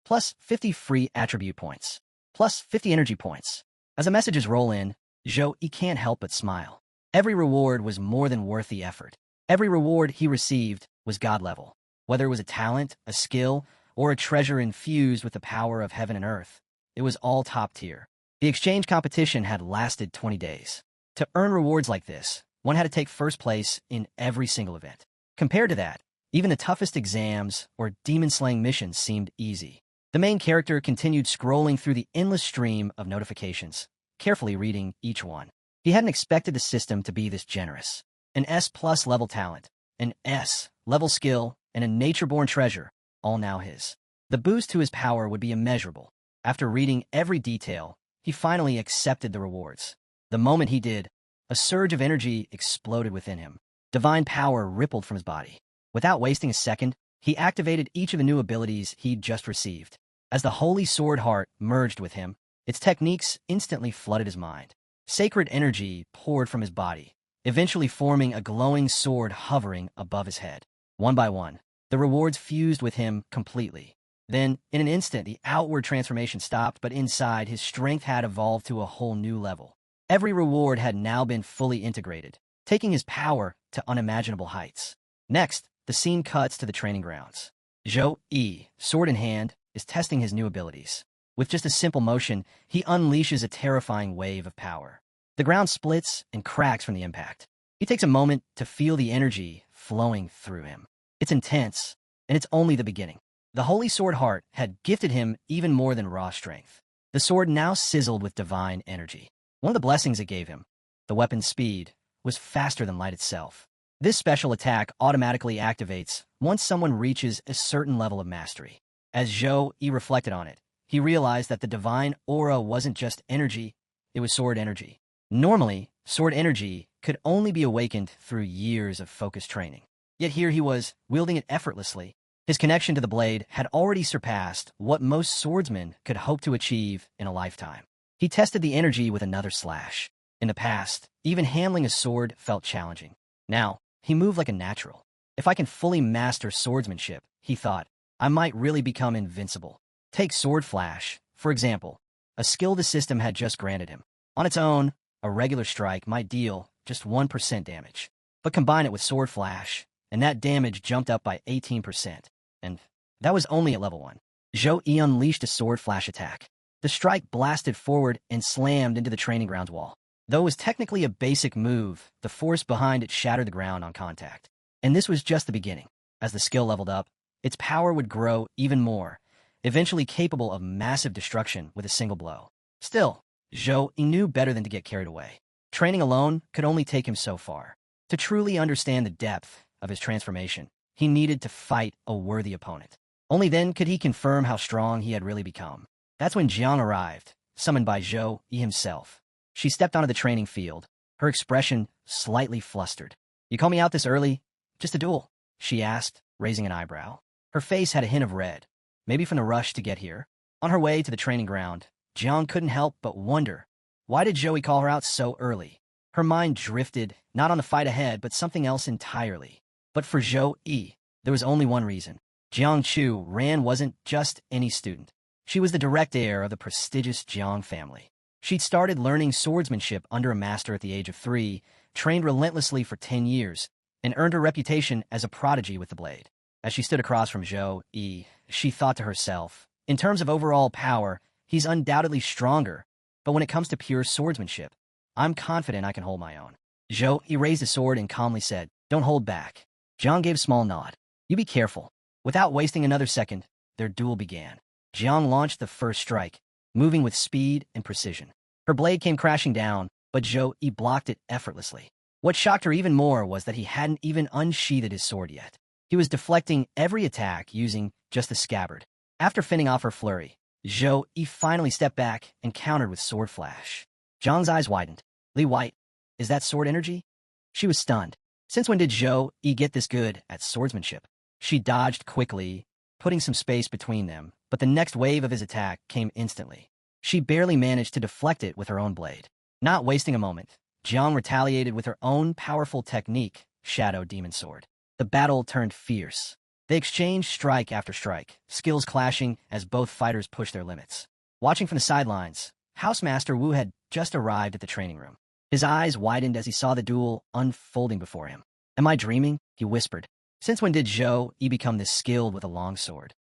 Plus 50 free attribute points. Plus 50 energy points. As the messages roll in, Zhou Yi can't help but smile. Every reward was more than worth the effort. Every reward he received was God level. Whether it was a talent, a skill, or a treasure infused with the power of heaven and earth, it was all top tier. The exchange competition had lasted 20 days. To earn rewards like this, one had to take first place in every single event. Compared to that, even the toughest exams or demon-slaying missions seemed easy. The main character continued scrolling through the endless stream of notifications, carefully reading each one. He hadn't expected the system to be this generous. An S+ level talent, an S level skill, and a nature-born treasure, all now his. The boost to his power would be immeasurable. After reading every detail, he finally accepted the rewards. The moment he did, a surge of energy exploded within him. Divine power rippled from his body. Without wasting a second, he activated each of the new abilities he'd just received. As the holy sword heart merged with him, its techniques instantly flooded his mind. Sacred energy poured from his body, eventually forming a glowing sword hovering above his head. One by one, the rewards fused with him completely. Then, in an instant, the outward transformation stopped, but inside, his strength had evolved to a whole new level. Every reward had now been fully integrated, taking his power to unimaginable heights. Next, the scene cuts to the training grounds. Zhou Yi, sword in hand, is testing his new abilities. With just a simple motion, he unleashes a terrifying wave of power. The ground splits and cracks from the impact. He takes a moment to feel the energy flowing through him. It's intense, and it's only the beginning. The Holy Sword Heart had gifted him even more than raw strength. The sword now sizzled with divine energy. One of the blessings it gave him, the weapon's speed, was faster than light itself. This special attack automatically activates once someone reaches a certain level of mastery. As Zhou Yi reflected on it, he realized that the divine aura wasn't just energy, it was sword energy. Normally, sword energy could only be awakened through years of focused training. Yet here he was, wielding it effortlessly. His connection to the blade had already surpassed what most swordsmen could hope to achieve in a lifetime. He tested the energy with another slash. In the past, even handling a sword felt challenging. Now, he moved like a natural. If I can fully master swordsmanship, he thought, I might really become invincible. Take Sword Flash, for example, a skill the system had just granted him. On its own, a regular strike might deal just 1% damage. But combine it with Sword Flash, and that damage jumped up by 18%. And that was only at level 1. Zhou Yi unleashed a Sword Flash attack. The strike blasted forward and slammed into the training grounds wall. Though it was technically a basic move, the force behind it shattered the ground on contact. And this was just the beginning. As the skill leveled up, its power would grow even more, eventually capable of massive destruction with a single blow. Still, Zhou Yi knew better than to get carried away. Training alone could only take him so far. To truly understand the depth of his transformation, he needed to fight a worthy opponent. Only then could he confirm how strong he had really become. That's when Jiang arrived, summoned by Zhou Yi himself. She stepped onto the training field, her expression slightly flustered. You call me out this early? Just a duel? She asked, raising an eyebrow. Her face had a hint of red, maybe from the rush to get here. On her way to the training ground, Jiang couldn't help but wonder, why did Zhou Yi call her out so early? Her mind drifted, not on the fight ahead, but something else entirely. But for Zhou Yi, there was only one reason. Jiang Chu Ran wasn't just any student. She was the direct heir of the prestigious Jiang family. She'd started learning swordsmanship under a master at the age of 3, trained relentlessly for 10 years, and earned her reputation as a prodigy with the blade. As she stood across from Zhou Yi, she thought to herself, in terms of overall power, he's undoubtedly stronger, but when it comes to pure swordsmanship, I'm confident I can hold my own. Zhou Yi raised his sword and calmly said, Don't hold back. Jiang gave a small nod. You be careful. Without wasting another second, their duel began. Jiang launched the first strike, moving with speed and precision. Her blade came crashing down, but Zhou Yi blocked it effortlessly. What shocked her even more was that he hadn't even unsheathed his sword yet. He was deflecting every attack using just the scabbard. After fending off her flurry, Zhou Yi finally stepped back and countered with Sword Flash. Jiang's eyes widened. Li White, is that sword energy? She was stunned. Since when did Zhou Yi get this good at swordsmanship? She dodged quickly, putting some space between them, but the next wave of his attack came instantly. She barely managed to deflect it with her own blade. Not wasting a moment, Jiang retaliated with her own powerful technique, Shadow Demon Sword. The battle turned fierce. They exchanged strike after strike, skills clashing as both fighters pushed their limits. Watching from the sidelines, Housemaster Wu had just arrived at the training room. His eyes widened as he saw the duel unfolding before him. Am I dreaming? He whispered. Since when did Zhou Yi become this skilled with a long sword?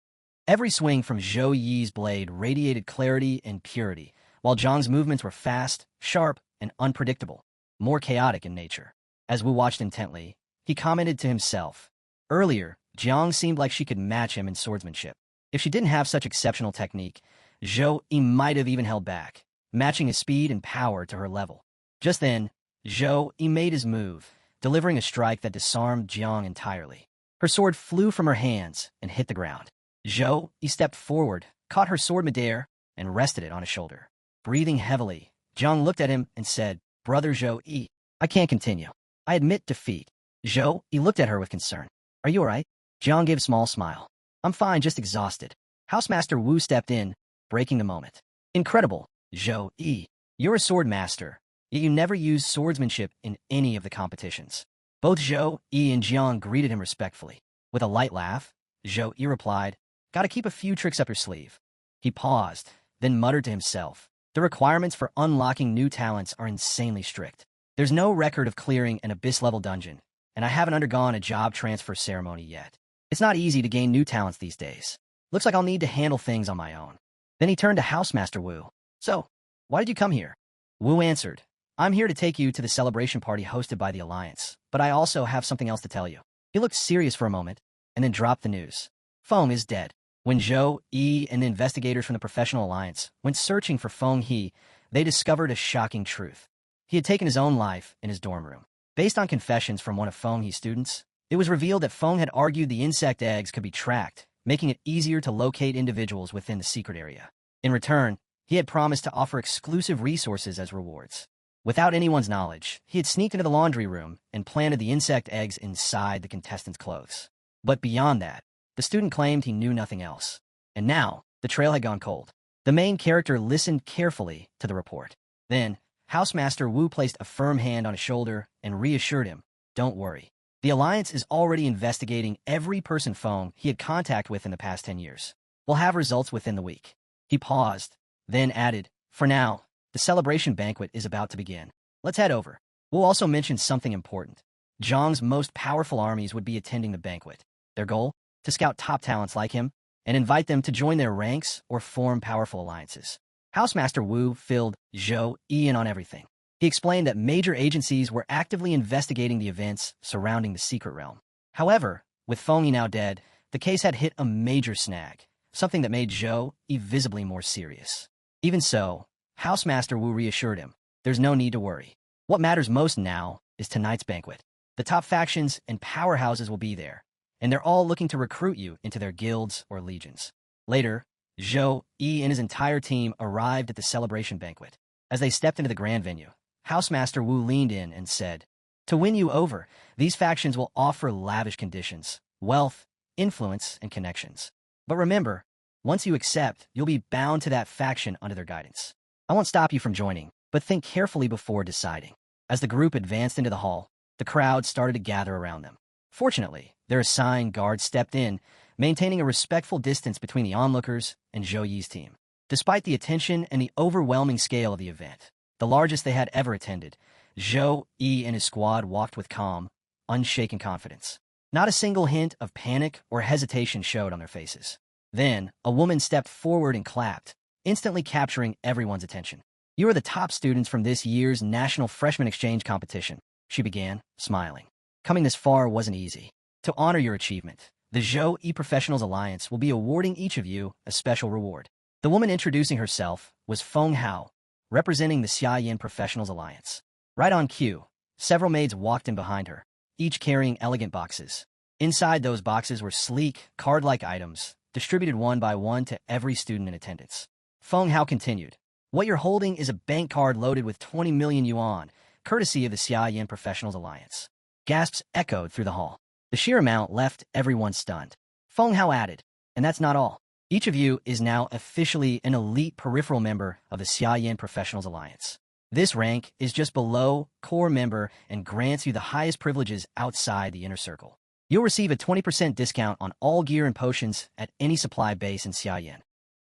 Every swing from Zhou Yi's blade radiated clarity and purity, while Zhang's movements were fast, sharp, and unpredictable, more chaotic in nature. As Wu watched intently, he commented to himself. Earlier, Jiang seemed like she could match him in swordsmanship. If she didn't have such exceptional technique, Zhou Yi might have even held back, matching his speed and power to her level. Just then, Zhou Yi made his move, delivering a strike that disarmed Jiang entirely. Her sword flew from her hands and hit the ground. Zhou Yi stepped forward, caught her sword midair, and rested it on his shoulder. Breathing heavily, Jiang looked at him and said, Brother Zhou Yi, I can't continue. I admit defeat. Zhou Yi looked at her with concern. Are you all right? Jiang gave a small smile. I'm fine, just exhausted. Housemaster Wu stepped in, breaking the moment. Incredible, Zhou Yi. You're a sword master, yet you never used swordsmanship in any of the competitions. Both Zhou Yi and Jiang greeted him respectfully. With a light laugh, Zhou Yi replied, Gotta keep a few tricks up your sleeve. He paused, then muttered to himself. The requirements for unlocking new talents are insanely strict. There's no record of clearing an abyss-level dungeon, and I haven't undergone a job transfer ceremony yet. It's not easy to gain new talents these days. Looks like I'll need to handle things on my own. Then he turned to Housemaster Wu. So, why did you come here? Wu answered, I'm here to take you to the celebration party hosted by the Alliance, but I also have something else to tell you. He looked serious for a moment, and then dropped the news. Feng is dead. When Zhou Yi and the investigators from the Professional Alliance went searching for Feng He, they discovered a shocking truth. He had taken his own life in his dorm room. Based on confessions from one of Feng He's students, it was revealed that Feng had argued the insect eggs could be tracked, making it easier to locate individuals within the secret area. In return, he had promised to offer exclusive resources as rewards. Without anyone's knowledge, he had sneaked into the laundry room and planted the insect eggs inside the contestants' clothes. But beyond that, the student claimed he knew nothing else. And now, the trail had gone cold. The main character listened carefully to the report. Then, Housemaster Wu placed a firm hand on his shoulder and reassured him, Don't worry. The Alliance is already investigating every person Feng he had contact with in the past 10 years. We'll have results within the week. He paused, then added, For now, the celebration banquet is about to begin. Let's head over. We'll also mention something important. Zhang's most powerful armies would be attending the banquet. Their goal? To scout top talents like him and invite them to join their ranks or form powerful alliances. Housemaster Wu filled Zhou Yi in on everything. He explained that major agencies were actively investigating the events surrounding the secret realm. However, with Feng Yi now dead, the case had hit a major snag, something that made Zhou Yi visibly more serious. Even so, Housemaster Wu reassured him, There's no need to worry. What matters most now is tonight's banquet. The top factions and powerhouses will be there, and they're all looking to recruit you into their guilds or legions. Later, Zhou Yi and his entire team arrived at the celebration banquet. As they stepped into the grand venue, Housemaster Wu leaned in and said, To win you over, these factions will offer lavish conditions, wealth, influence, and connections. But remember, once you accept, you'll be bound to that faction under their guidance. I won't stop you from joining, but think carefully before deciding. As the group advanced into the hall, the crowd started to gather around them. Fortunately, their assigned guards stepped in, maintaining a respectful distance between the onlookers and Zhou Yi's team. Despite the attention and the overwhelming scale of the event, the largest they had ever attended, Zhou Yi and his squad walked with calm, unshaken confidence. Not a single hint of panic or hesitation showed on their faces. Then, a woman stepped forward and clapped, instantly capturing everyone's attention. You are the top students from this year's National Freshman Exchange Competition, she began, smiling. Coming this far wasn't easy. To honor your achievement, the Zhou Yi Professionals Alliance will be awarding each of you a special reward. The woman introducing herself was Feng Hao, representing the Xiaoyan Professionals Alliance. Right on cue, several maids walked in behind her, each carrying elegant boxes. Inside those boxes were sleek, card-like items, distributed one by one to every student in attendance. Feng Hao continued, What you're holding is a bank card loaded with 20 million yuan, courtesy of the Xiaoyan Professionals Alliance. Gasps echoed through the hall. The sheer amount left everyone stunned. Feng Hao added, And that's not all. Each of you is now officially an elite peripheral member of the Xiaoyan Professionals Alliance. This rank is just below core member and grants you the highest privileges outside the inner circle. You'll receive a 20% discount on all gear and potions at any supply base in Xiaoyan.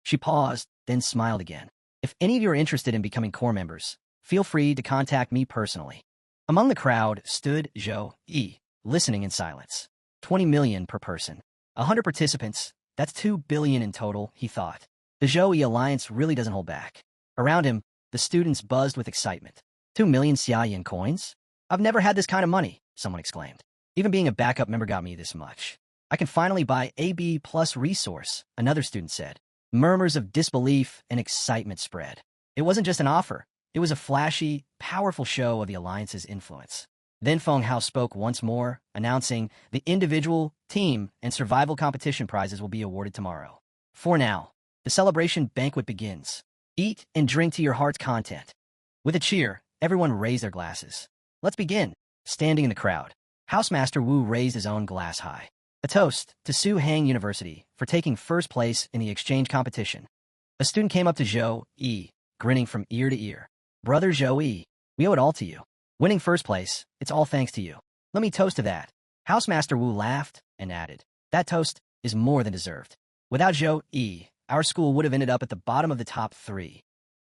She paused, then smiled again. If any of you are interested in becoming core members, Feel free to contact me personally. Among the crowd stood Zhou Yi, listening in silence. 20 million per person. 100 participants, that's 2 billion in total, he thought. The Zhou Yi alliance really doesn't hold back. Around him, the students buzzed with excitement. 2 million Xiaoyan coins? I've never had this kind of money, someone exclaimed. Even being a backup member got me this much. I can finally buy AB plus resource, another student said. Murmurs of disbelief and excitement spread. It wasn't just an offer. It was a flashy, powerful show of the alliance's influence. Then Feng Hao spoke once more, announcing the individual, team, and survival competition prizes will be awarded tomorrow. For now, the celebration banquet begins. Eat and drink to your heart's content. With a cheer, everyone raised their glasses. Let's begin. Standing in the crowd, Housemaster Wu raised his own glass high. A toast to Su Hang University for taking first place in the exchange competition. A student came up to Zhou Yi, grinning from ear to ear. Brother Zhou Yi, we owe it all to you. Winning first place, it's all thanks to you. Let me toast to that. Housemaster Wu laughed and added, that toast is more than deserved. Without Zhou Yi, our school would have ended up at the bottom of the top 3.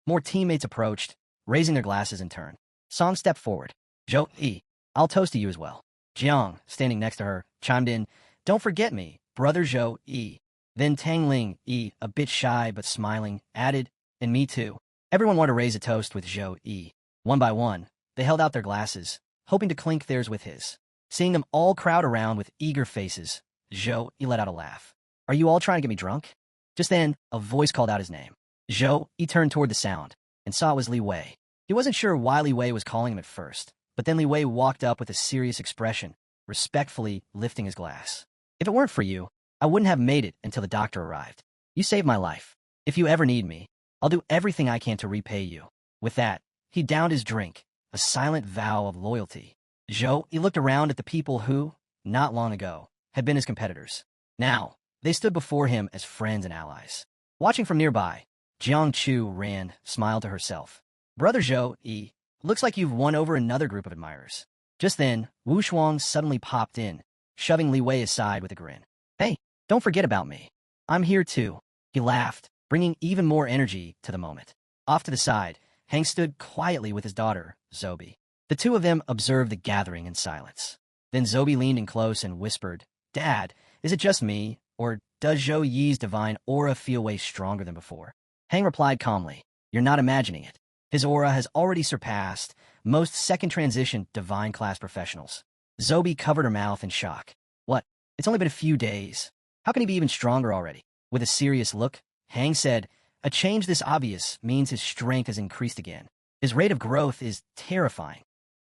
More teammates approached, raising their glasses in turn. Song stepped forward. Zhou Yi, I'll toast to you as well. Jiang, standing next to her, chimed in, don't forget me, brother Zhou Yi. Then Tang Ling Yi, a bit shy but smiling, added, and me too. Everyone wanted to raise a toast with Zhou Yi. One by one, they held out their glasses, hoping to clink theirs with his. Seeing them all crowd around with eager faces, Zhou Yi let out a laugh. Are you all trying to get me drunk? Just then, a voice called out his name. Zhou Yi turned toward the sound and saw it was Li Wei. He wasn't sure why Li Wei was calling him at first, but then Li Wei walked up with a serious expression, respectfully lifting his glass. If it weren't for you, I wouldn't have made it until the doctor arrived. You saved my life. If you ever need me, I'll do everything I can to repay you. With that, he downed his drink, a silent vow of loyalty. Zhou Yi looked around at the people who, not long ago, had been his competitors. Now, they stood before him as friends and allies. Watching from nearby, Jiang Chu ran, smiled to herself. Brother Zhou Yi, looks like you've won over another group of admirers. Just then, Wu Shuang suddenly popped in, shoving Li Wei aside with a grin. Hey, don't forget about me. I'm here too. He laughed, bringing even more energy to the moment. Off to the side, Hang stood quietly with his daughter, Zobi. The two of them observed the gathering in silence. Then Zobi leaned in close and whispered, Dad, is it just me, or does Zhou Yi's divine aura feel way stronger than before? Hang replied calmly, You're not imagining it. His aura has already surpassed most second-transition divine class professionals. Zobi covered her mouth in shock. What? It's only been a few days. How can he be even stronger already? With a serious look, Hang said, a change this obvious means his strength has increased again. His rate of growth is terrifying.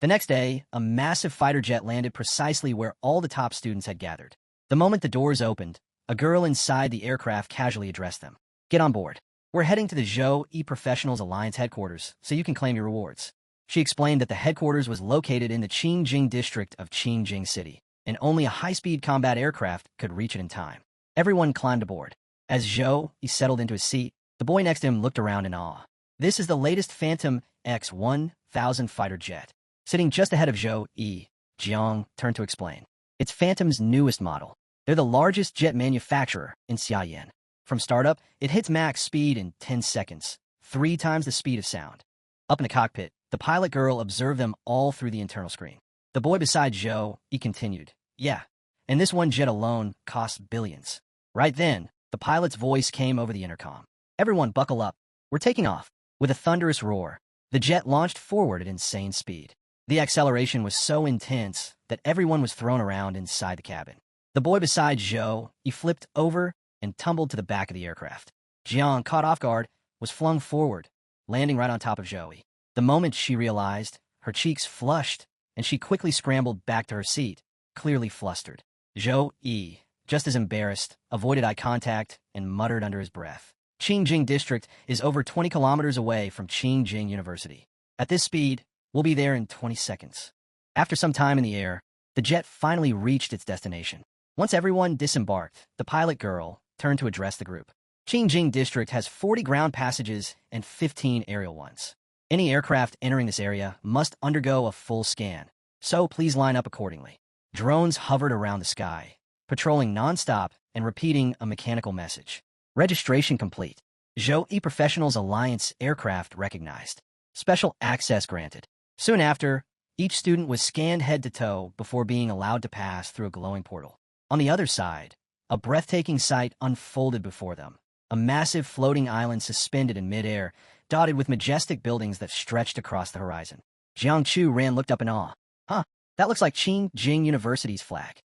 The next day, a massive fighter jet landed precisely where all the top students had gathered. The moment the doors opened, a girl inside the aircraft casually addressed them. Get on board. We're heading to the Zhou Yi Professionals Alliance headquarters, so you can claim your rewards. She explained that the headquarters was located in the Qingjing district of Qingjing City, and only a high-speed combat aircraft could reach it in time. Everyone climbed aboard. As Zhou Yi settled into his seat, the boy next to him looked around in awe. This is the latest Phantom X-1000 fighter jet. Sitting just ahead of Zhou Yi, Jiang turned to explain. It's Phantom's newest model. They're the largest jet manufacturer in Xiaoyan. From startup, it hits max speed in 10 seconds, 3 times the speed of sound. Up in the cockpit, the pilot girl observed them all through the internal screen. The boy beside Zhou Yi continued, Yeah, and this one jet alone costs billions. Right then, the pilot's voice came over the intercom. Everyone buckle up. We're taking off. With a thunderous roar, the jet launched forward at insane speed. The acceleration was so intense that everyone was thrown around inside the cabin. The boy beside Zhou Yi flipped over and tumbled to the back of the aircraft. Jiang, caught off guard, was flung forward, landing right on top of Zhou Yi. The moment she realized, her cheeks flushed, and she quickly scrambled back to her seat, clearly flustered. Zhou Yi, just as embarrassed, avoided eye contact and muttered under his breath. Qingjing District is over 20 kilometers away from Qingjing University. At this speed, we'll be there in 20 seconds. After some time in the air, the jet finally reached its destination. Once everyone disembarked, the pilot girl turned to address the group. Qingjing District has 40 ground passages and 15 aerial ones. Any aircraft entering this area must undergo a full scan, so please line up accordingly. Drones hovered around the sky, patrolling non-stop and repeating a mechanical message. Registration complete. Zhou Yi Professionals Alliance aircraft recognized. Special access granted. Soon after, each student was scanned head to toe before being allowed to pass through a glowing portal. On the other side, a breathtaking sight unfolded before them. A massive floating island suspended in midair, dotted with majestic buildings that stretched across the horizon. Jiang Chu looked up in awe. Huh, that looks like Qingjing University's flag.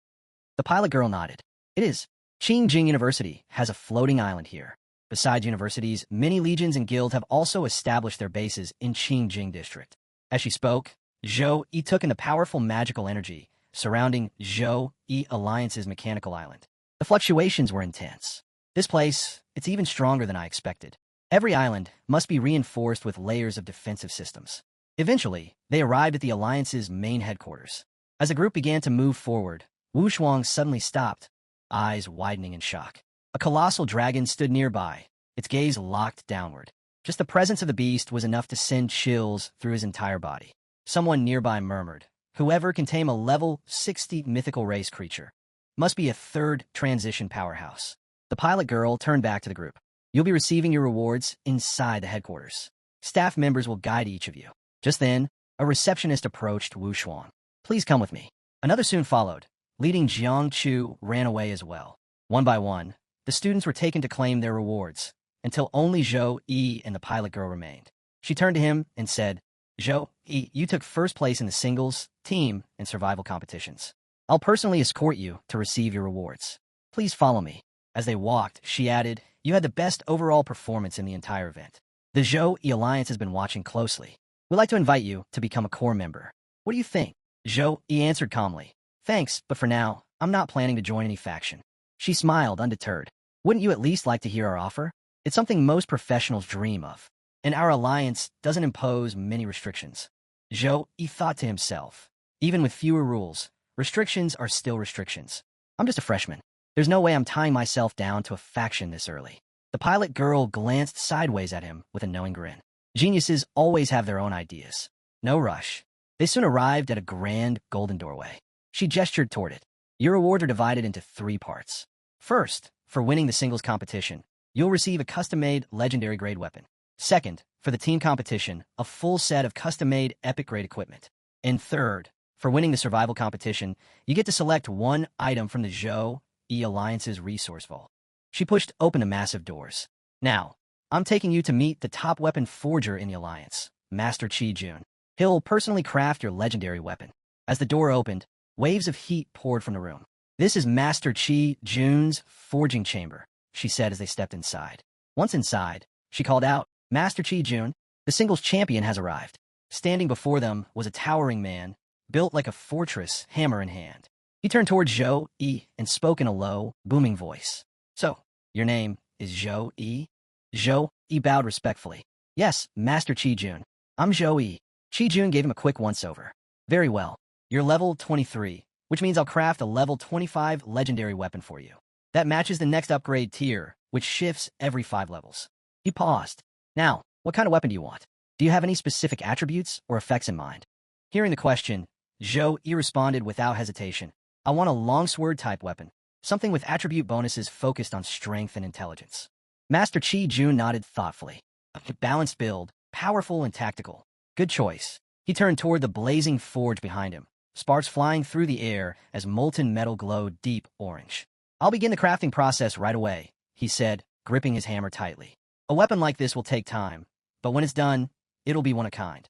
The pilot girl nodded. It is. Qingjing University has a floating island here. Besides universities, many legions and guilds have also established their bases in Qingjing District. As she spoke, Zhou Yi took in the powerful magical energy surrounding Zhou Yi Alliance's mechanical island. The fluctuations were intense. This place, it's even stronger than I expected. Every island must be reinforced with layers of defensive systems. Eventually, they arrived at the Alliance's main headquarters. As the group began to move forward, Wu Shuang suddenly stopped, eyes widening in shock. A colossal dragon stood nearby, its gaze locked downward. Just the presence of the beast was enough to send chills through his entire body. Someone nearby murmured, "Whoever can tame a level 60 mythical race creature must be a third transition powerhouse." The pilot girl turned back to the group. "You'll be receiving your rewards inside the headquarters. Staff members will guide each of you." Just then, a receptionist approached Wu Shuang. "Please come with me." Another soon followed. Leading Jiang Chu ran away as well. One by one, the students were taken to claim their rewards, until only Zhou Yi and the pilot girl remained. She turned to him and said, "Zhou Yi, you took first place in the singles, team, and survival competitions. I'll personally escort you to receive your rewards. Please follow me." As they walked, she added, "You had the best overall performance in the entire event. The Zhou Yi Alliance has been watching closely. We'd like to invite you to become a core member. What do you think?" Zhou Yi answered calmly, "Thanks, but for now, I'm not planning to join any faction." She smiled, undeterred. "Wouldn't you at least like to hear our offer? It's something most professionals dream of, and our alliance doesn't impose many restrictions." Zhou Yi thought to himself, even with fewer rules, restrictions are still restrictions. I'm just a freshman. There's no way I'm tying myself down to a faction this early. The pilot girl glanced sideways at him with a knowing grin. Geniuses always have their own ideas. No rush. They soon arrived at a grand golden doorway. She gestured toward it. "Your rewards are divided into 3 parts. First, for winning the singles competition, you'll receive a custom-made legendary grade weapon. Second, for the team competition, a full set of custom-made epic grade equipment. And third, for winning the survival competition, you get to select one item from the Zhou Yi Alliance's resource vault." She pushed open the massive doors. "Now, I'm taking you to meet the top weapon forger in the Alliance, Master Qi Jun. He'll personally craft your legendary weapon." As the door opened, waves of heat poured from the room. "This is Master Qi Jun's forging chamber," she said as they stepped inside. Once inside, she called out, "Master Qi Jun, the singles champion has arrived." Standing before them was a towering man, built like a fortress, hammer in hand. He turned towards Zhou Yi and spoke in a low, booming voice. "So, your name is Zhou Yi?" Zhou Yi bowed respectfully. "Yes, Master Qi Jun. I'm Zhou Yi." Qi Jun gave him a quick once-over. "Very well. You're level 23, which means I'll craft a level 25 legendary weapon for you. That matches the next upgrade tier, which shifts every 5 levels." He paused. "Now, what kind of weapon do you want? Do you have any specific attributes or effects in mind?" Hearing the question, Zhou Yi responded without hesitation. "I want a longsword-type weapon, something with attribute bonuses focused on strength and intelligence." Master Qi Jun nodded thoughtfully. "A balanced build, powerful and tactical. Good choice." He turned toward the blazing forge behind him, sparks flying through the air as molten metal glowed deep orange. "I'll begin the crafting process right away," he said, gripping his hammer tightly. "A weapon like this will take time, but when it's done, it'll be one of a kind."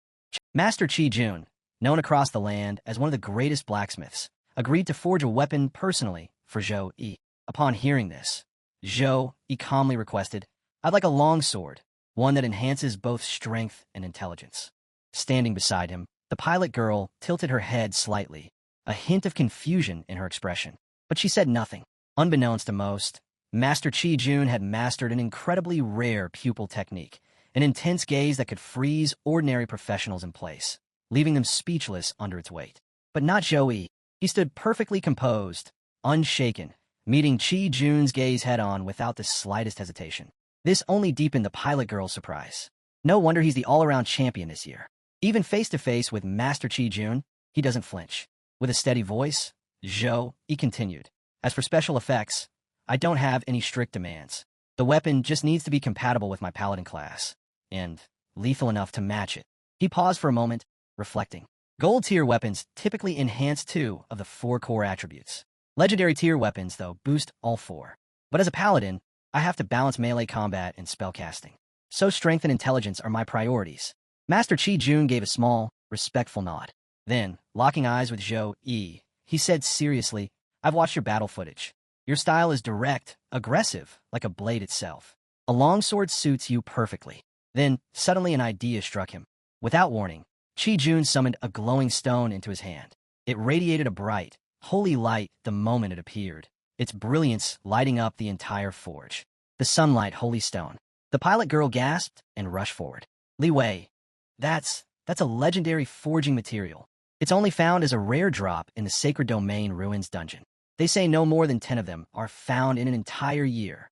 Master Qi Jun, known across the land as one of the greatest blacksmiths, agreed to forge a weapon personally for Zhou Yi. Upon hearing this, Zhou Yi calmly requested, "I'd like a long sword, one that enhances both strength and intelligence." Standing beside him, the pilot girl tilted her head slightly, a hint of confusion in her expression. But she said nothing. Unbeknownst to most, Master Qi Jun had mastered an incredibly rare pupil technique, an intense gaze that could freeze ordinary professionals in place, leaving them speechless under its weight. But not Zhou Yi. He stood perfectly composed, unshaken, meeting Qi Jun's gaze head-on without the slightest hesitation. This only deepened the pilot girl's surprise. No wonder he's the all-around champion this year. Even face-to-face with Master Qi Jun, he doesn't flinch. With a steady voice, Zhou Yi continued, "As for special effects, I don't have any strict demands. The weapon just needs to be compatible with my paladin class, and lethal enough to match it." He paused for a moment, reflecting. Gold tier weapons typically enhance 2 of the 4 core attributes. Legendary tier weapons, though, boost all 4. But as a paladin, I have to balance melee combat and spellcasting. So strength and intelligence are my priorities. Master Chi Jun gave a small, respectful nod. Then, locking eyes with Zhou Yi, he said seriously, I've watched your battle footage. Your style is direct, aggressive, like a blade itself. A longsword suits you perfectly. Then, suddenly an idea struck him. Without warning, Chi Jun summoned a glowing stone into his hand. It radiated a bright, holy light the moment it appeared, its brilliance lighting up the entire forge. The sunlight holy stone. The pilot girl gasped and rushed forward. Li Wei, that's a legendary forging material. It's only found as a rare drop in the Sacred Domain Ruins dungeon. They say no more than 10 of them are found in an entire year.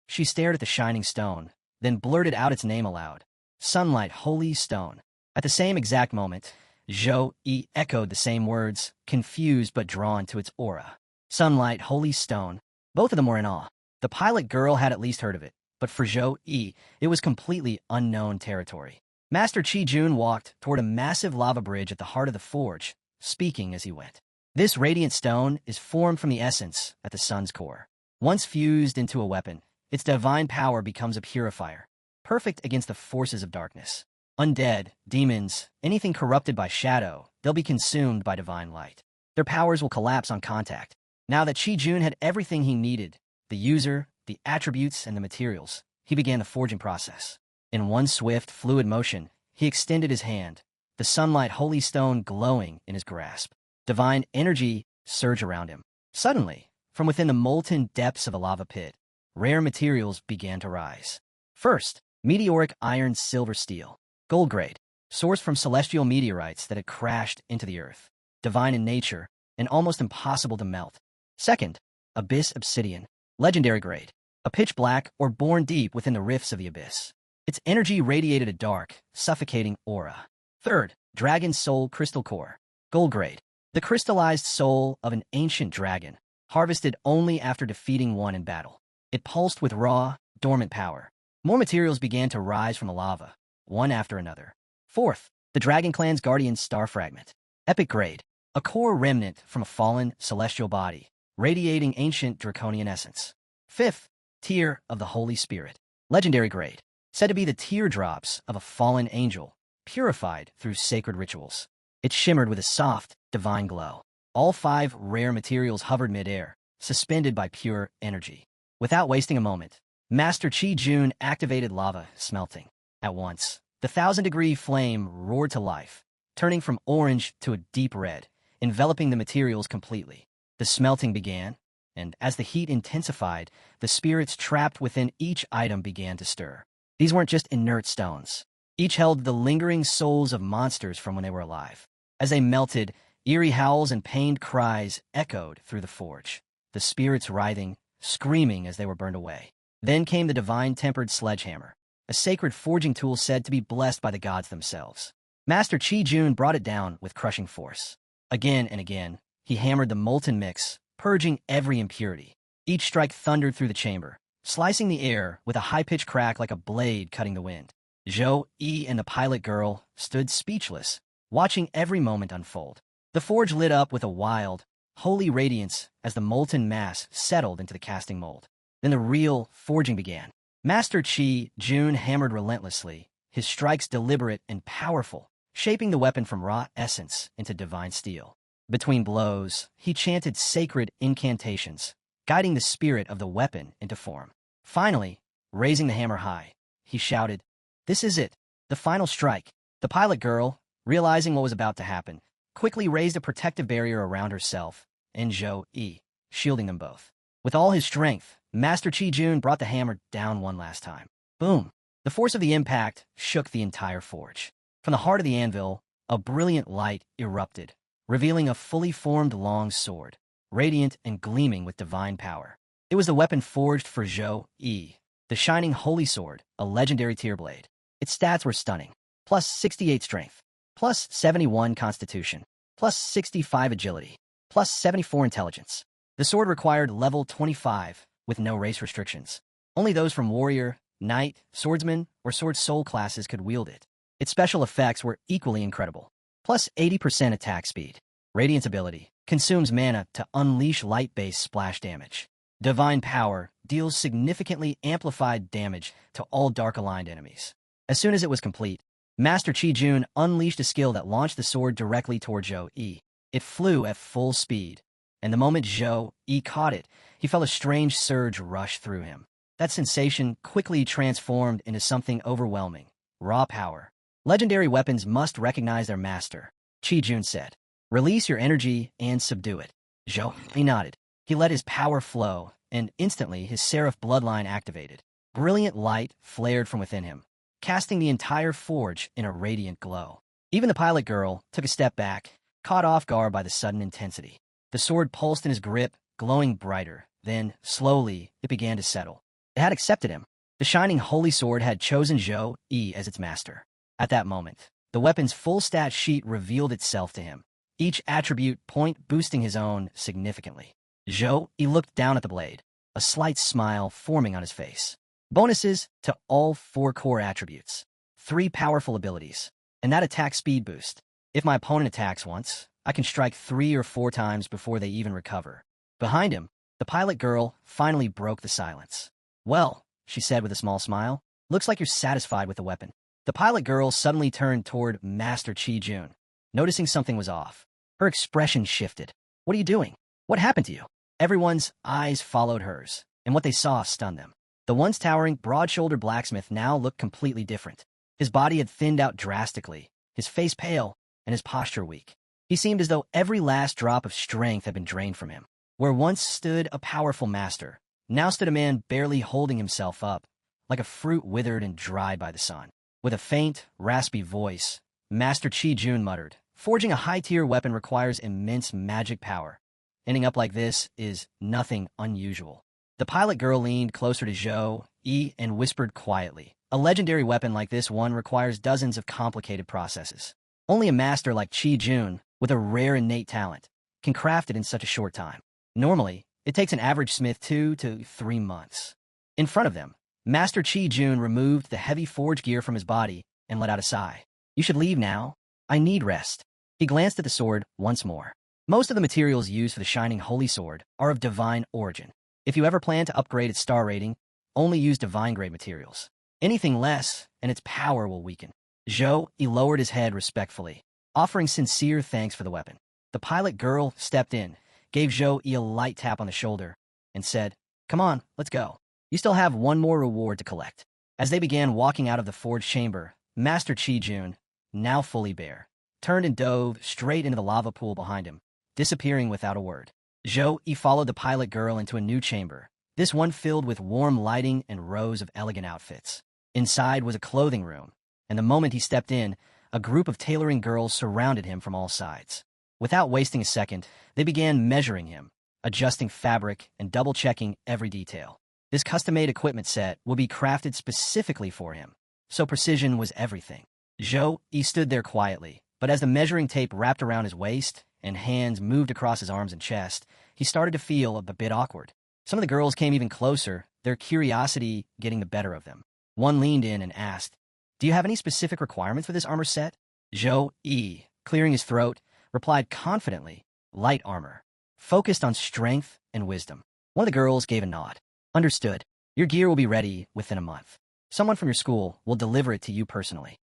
She stared at the shining stone, then blurted out its name aloud. Sunlight holy stone. At the same exact moment, Zhou Yi echoed the same words, confused but drawn to its aura. Sunlight holy stone. Both of them were in awe. The pilot girl had at least heard of it, but for Zhou Yi, it was completely unknown territory. Master Chi Jun walked toward a massive lava bridge at the heart of the forge, speaking as he went. This radiant stone is formed from the essence at the sun's core. Once fused into a weapon, its divine power becomes a purifier, perfect against the forces of darkness. Undead, demons, anything corrupted by shadow, they'll be consumed by divine light. Their powers will collapse on contact. Now that Chi Jun had everything he needed, the user, the attributes, and the materials, he began the forging process. In one swift, fluid motion, he extended his hand, the sunlight holy stone glowing in his grasp. Divine energy surged around him. Suddenly, from within the molten depths of a lava pit, rare materials began to rise. First, meteoric iron silver steel, gold grade, sourced from celestial meteorites that had crashed into the earth. Divine in nature, and almost impossible to melt. Second, abyss obsidian, legendary grade, a pitch black or born deep within the rifts of the abyss. Its energy radiated a dark, suffocating aura. Third, dragon soul crystal core, gold grade, the crystallized soul of an ancient dragon, harvested only after defeating one in battle. It pulsed with raw, dormant power. More materials began to rise from the lava, one after another. Fourth, the Dragon Clan's Guardian Star Fragment, epic grade, a core remnant from a fallen celestial body, radiating ancient draconian essence. Fifth, Tear of the Holy Spirit, legendary grade, said to be the teardrops of a fallen angel, purified through sacred rituals. It shimmered with a soft, divine glow. All 5 rare materials hovered midair, suspended by pure energy. Without wasting a moment, Master Chi Jun activated lava smelting. At once, the 1,000-degree flame roared to life, turning from orange to a deep red, enveloping the materials completely. The smelting began, and as the heat intensified, the spirits trapped within each item began to stir. These weren't just inert stones. Each held the lingering souls of monsters from when they were alive. As they melted, eerie howls and pained cries echoed through the forge, the spirits writhing, screaming as they were burned away. Then came the divine tempered sledgehammer, a sacred forging tool said to be blessed by the gods themselves. Master Chi Jun brought it down with crushing force. Again and again, he hammered the molten mix, purging every impurity. Each strike thundered through the chamber, slicing the air with a high-pitched crack like a blade cutting the wind. Zhou Yi and the pilot girl stood speechless, watching every moment unfold. The forge lit up with a wild, holy radiance as the molten mass settled into the casting mold. Then the real forging began. Master Chi Jun hammered relentlessly, his strikes deliberate and powerful, shaping the weapon from raw essence into divine steel. Between blows, he chanted sacred incantations, guiding the spirit of the weapon into form. Finally, raising the hammer high, he shouted, "This is it, the final strike." The pilot girl, realizing what was about to happen, quickly raised a protective barrier around herself and Zhou Yi, shielding them both. With all his strength, Master Chi Jun brought the hammer down one last time. Boom! The force of the impact shook the entire forge. From the heart of the anvil, a brilliant light erupted, revealing a fully formed long sword, radiant and gleaming with divine power. It was the weapon forged for Zhou Yi, the shining holy sword, a legendary tier blade. Its stats were stunning. Plus 68 strength, plus 71 constitution, plus 65 agility, plus 74 intelligence. The sword required level 25 with no race restrictions. Only those from warrior, knight, swordsman, or sword soul classes could wield it. Its special effects were equally incredible. Plus 80% attack speed. Radiant's ability consumes mana to unleash light-based splash damage. Divine Power deals significantly amplified damage to all dark-aligned enemies. As soon as it was complete, Master Chi-Jun unleashed a skill that launched the sword directly toward Zhou-Yi. It flew at full speed, and the moment Zhou-Yi caught it, he felt a strange surge rush through him. That sensation quickly transformed into something overwhelming. Raw power. Legendary weapons must recognize their master, Chi-Jun said. Release your energy and subdue it. Zhou-Yi nodded. He let his power flow, and instantly his Seraph bloodline activated. Brilliant light flared from within him, casting the entire forge in a radiant glow. Even the pilot girl took a step back, caught off guard by the sudden intensity. The sword pulsed in his grip, glowing brighter. Then, slowly, it began to settle. It had accepted him. The shining holy sword had chosen Zhou-Yi as its master. At that moment, the weapon's full stat sheet revealed itself to him, each attribute point boosting his own significantly. Zhou-Yi looked down at the blade, a slight smile forming on his face. Bonuses to all 4 core attributes. 3 powerful abilities, and that attack speed boost. If my opponent attacks once, I can strike 3 or 4 times before they even recover. Behind him, the pilot girl finally broke the silence. Well, she said with a small smile, looks like you're satisfied with the weapon. The pilot girl suddenly turned toward Master Chi-Jun, noticing something was off. Her expression shifted. What are you doing? What happened to you? Everyone's eyes followed hers, and what they saw stunned them. The once towering, broad-shouldered blacksmith now looked completely different. His body had thinned out drastically, his face pale, and his posture weak. He seemed as though every last drop of strength had been drained from him. Where once stood a powerful master, now stood a man barely holding himself up, like a fruit withered and dried by the sun. With a faint, raspy voice, Master Chi-Jun muttered, "Forging a high-tier weapon requires immense magic power. Ending up like this is nothing unusual." The pilot girl leaned closer to Zhou-Yi and whispered quietly, "A legendary weapon like this one requires dozens of complicated processes. Only a master like Chi-Jun, with a rare innate talent, can craft it in such a short time. Normally, it takes an average smith 2 to 3 months." In front of them, Master Chi-Jun removed the heavy forge gear from his body and let out a sigh. "You should leave now. I need rest." He glanced at the sword once more. Most of the materials used for the shining holy sword are of divine origin. If you ever plan to upgrade its star rating, only use divine-grade materials. Anything less, and its power will weaken. Zhou-Yi lowered his head respectfully, offering sincere thanks for the weapon. The pilot girl stepped in, gave Zhou-Yi a light tap on the shoulder, and said, "Come on, let's go. You still have one more reward to collect." As they began walking out of the forge chamber, Master Chi-Jun, now fully bare, turned and dove straight into the lava pool behind him, disappearing without a word. Zhou-Yi followed the pilot girl into a new chamber, this one filled with warm lighting and rows of elegant outfits. Inside was a clothing room, and the moment he stepped in, a group of tailoring girls surrounded him from all sides. Without wasting a second, they began measuring him, adjusting fabric and double-checking every detail. This custom-made equipment set will be crafted specifically for him, so precision was everything. Zhou-Yi stood there quietly, but as the measuring tape wrapped around his waist and hands moved across his arms and chest, he started to feel a bit awkward. Some of the girls came even closer, their curiosity getting the better of them. One leaned in and asked, "Do you have any specific requirements for this armor set?" Zhou-Yi, clearing his throat, replied confidently, "Light armor, focused on strength and wisdom." One of the girls gave a nod. "Understood. Your gear will be ready within a month. Someone from your school will deliver it to you personally."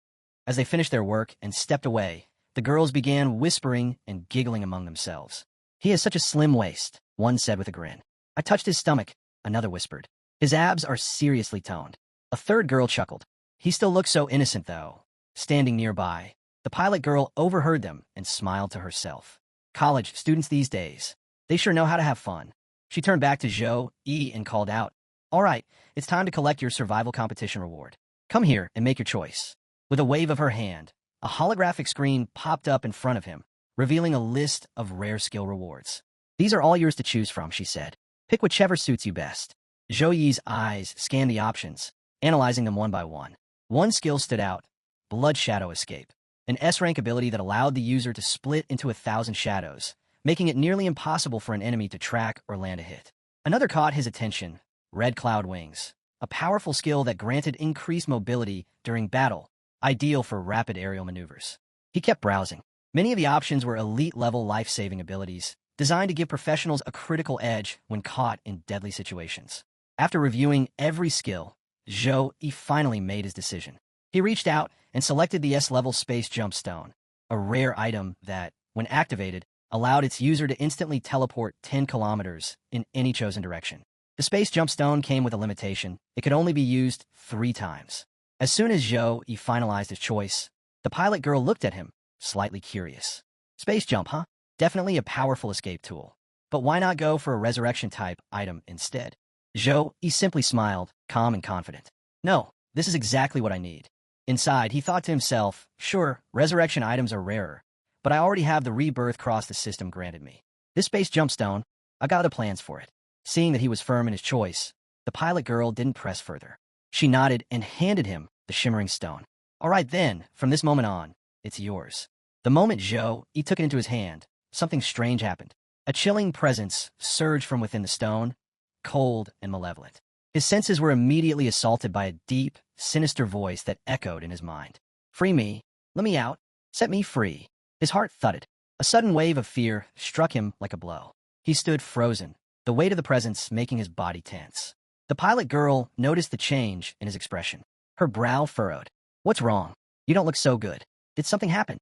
As they finished their work and stepped away, the girls began whispering and giggling among themselves. "He has such a slim waist," one said with a grin. "I touched his stomach," another whispered. "His abs are seriously toned." A third girl chuckled. "He still looks so innocent, though." Standing nearby, the pilot girl overheard them and smiled to herself. "College students these days, they sure know how to have fun." She turned back to Zhou-Yi and called out, "All right, it's time to collect your survival competition reward. Come here and make your choice." With a wave of her hand, a holographic screen popped up in front of him, revealing a list of rare skill rewards. "These are all yours to choose from," she said. "Pick whichever suits you best." Zhou-Yi's eyes scanned the options, analyzing them one by one. One skill stood out, Blood Shadow Escape, an S-rank ability that allowed the user to split into 1,000 shadows, making it nearly impossible for an enemy to track or land a hit. Another caught his attention, Red Cloud Wings, a powerful skill that granted increased mobility during battle, ideal for rapid aerial maneuvers. He kept browsing. Many of the options were elite-level life-saving abilities, designed to give professionals a critical edge when caught in deadly situations. After reviewing every skill, Zhou Yi finally made his decision. He reached out and selected the S-level Space Jump Stone, a rare item that, when activated, allowed its user to instantly teleport 10 kilometers in any chosen direction. The Space Jump Stone came with a limitation. It could only be used 3 times. As soon as Zhou Yi finalized his choice, the pilot girl looked at him, slightly curious. Space jump, huh? Definitely a powerful escape tool. But why not go for a resurrection-type item instead? Zhou Yi simply smiled, calm and confident. No, this is exactly what I need. Inside, he thought to himself, sure, resurrection items are rarer, but I already have the rebirth cross the system granted me. This space jump stone, I got the plans for it. Seeing that he was firm in his choice, the pilot girl didn't press further. She nodded and handed him the shimmering stone. All right then, from this moment on, it's yours. The moment Zhou Yi took it into his hand, something strange happened. A chilling presence surged from within the stone, cold and malevolent. His senses were immediately assaulted by a deep, sinister voice that echoed in his mind. Free me, let me out, set me free. His heart thudded. A sudden wave of fear struck him like a blow. He stood frozen, the weight of the presence making his body tense. The pilot girl noticed the change in his expression. Her brow furrowed. What's wrong? You don't look so good. Did something happen?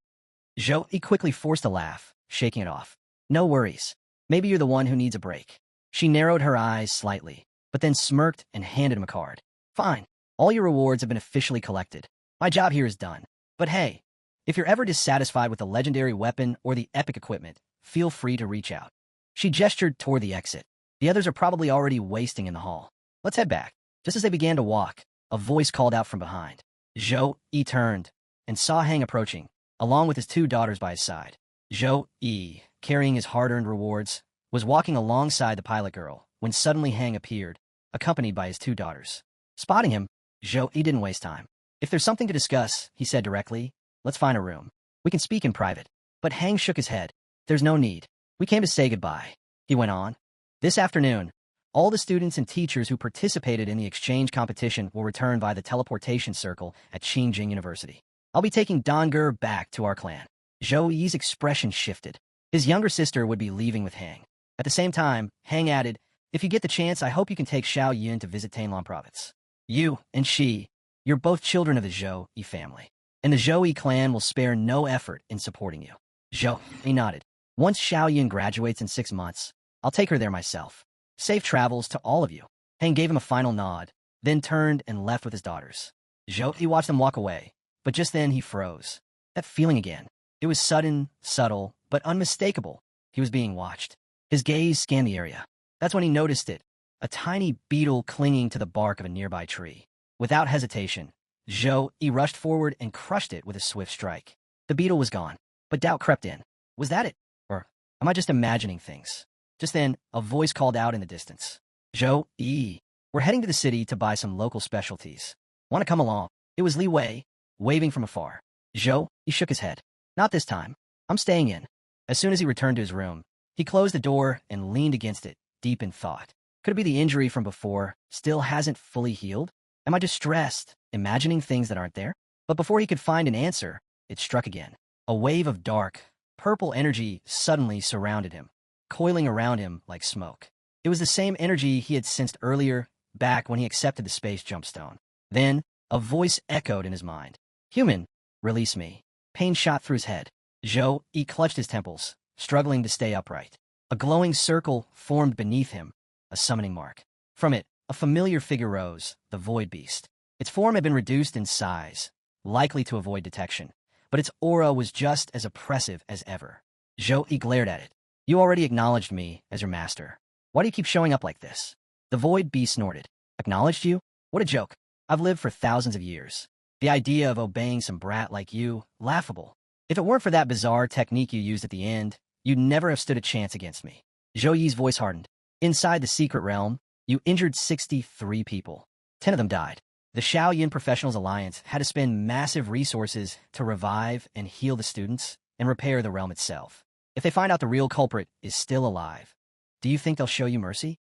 Zhou Yi quickly forced a laugh, shaking it off. No worries. Maybe you're the one who needs a break. She narrowed her eyes slightly, but then smirked and handed him a card. Fine. All your rewards have been officially collected. My job here is done. But hey, if you're ever dissatisfied with the legendary weapon or the epic equipment, feel free to reach out. She gestured toward the exit. The others are probably already wasting in the hall. Let's head back. Just as they began to walk, a voice called out from behind. Zhou Yi turned and saw Hang approaching, along with his 2 daughters by his side. Zhou Yi, carrying his hard-earned rewards, was walking alongside the pilot girl when suddenly Hang appeared, accompanied by his 2 daughters. Spotting him, Zhou Yi didn't waste time. If there's something to discuss, he said directly, let's find a room. We can speak in private. But Hang shook his head. There's no need. We came to say goodbye, he went on. This afternoon, all the students and teachers who participated in the exchange competition will return by the teleportation circle at Qingjing University. I'll be taking Donger back to our clan. Zhou Yi's expression shifted. His younger sister would be leaving with Hang. At the same time, Hang added, if you get the chance, I hope you can take Xiao Yun to visit Tainlan province. You and she, you're both children of the Zhou Yi family, and the Zhou Yi clan will spare no effort in supporting you. Zhou Yi nodded. Once Xiao Yun graduates in 6 months, I'll take her there myself. Safe travels to all of you. Hang gave him a final nod, then turned and left with his daughters. Zhou Yi watched them walk away, but just then he froze. That feeling again. It was sudden, subtle, but unmistakable. He was being watched. His gaze scanned the area. That's when he noticed it, a tiny beetle clinging to the bark of a nearby tree. Without hesitation, Zhou Yi rushed forward and crushed it with a swift strike. The beetle was gone, but doubt crept in. Was that it? Or am I just imagining things? Just then, a voice called out in the distance. Zhou Yi, we're heading to the city to buy some local specialties. Want to come along? It was Li Wei, waving from afar. Zhou Yi shook his head. Not this time. I'm staying in. As soon as he returned to his room, he closed the door and leaned against it, deep in thought. Could it be the injury from before still hasn't fully healed? Am I just stressed, imagining things that aren't there? But before he could find an answer, it struck again. A wave of dark, purple energy suddenly surrounded him, coiling around him like smoke. It was the same energy he had sensed earlier, back when he accepted the space jump stone. Then, a voice echoed in his mind. Human, release me. Pain shot through his head. Zhou Yi clutched his temples, struggling to stay upright. A glowing circle formed beneath him, a summoning mark. From it, a familiar figure rose, the Void Beast. Its form had been reduced in size, likely to avoid detection, but its aura was just as oppressive as ever. Zhou Yi glared at it. You already acknowledged me as your master. Why do you keep showing up like this? The Void Beast snorted. Acknowledged you? What a joke. I've lived for thousands of years. The idea of obeying some brat like you, laughable. If it weren't for that bizarre technique you used at the end, you'd never have stood a chance against me. Zhou Yi's voice hardened. Inside the secret realm, you injured 63 people. 10 of them died. The Xiao Yin Professionals Alliance had to spend massive resources to revive and heal the students and repair the realm itself. If they find out the real culprit is still alive, do you think they'll show you mercy?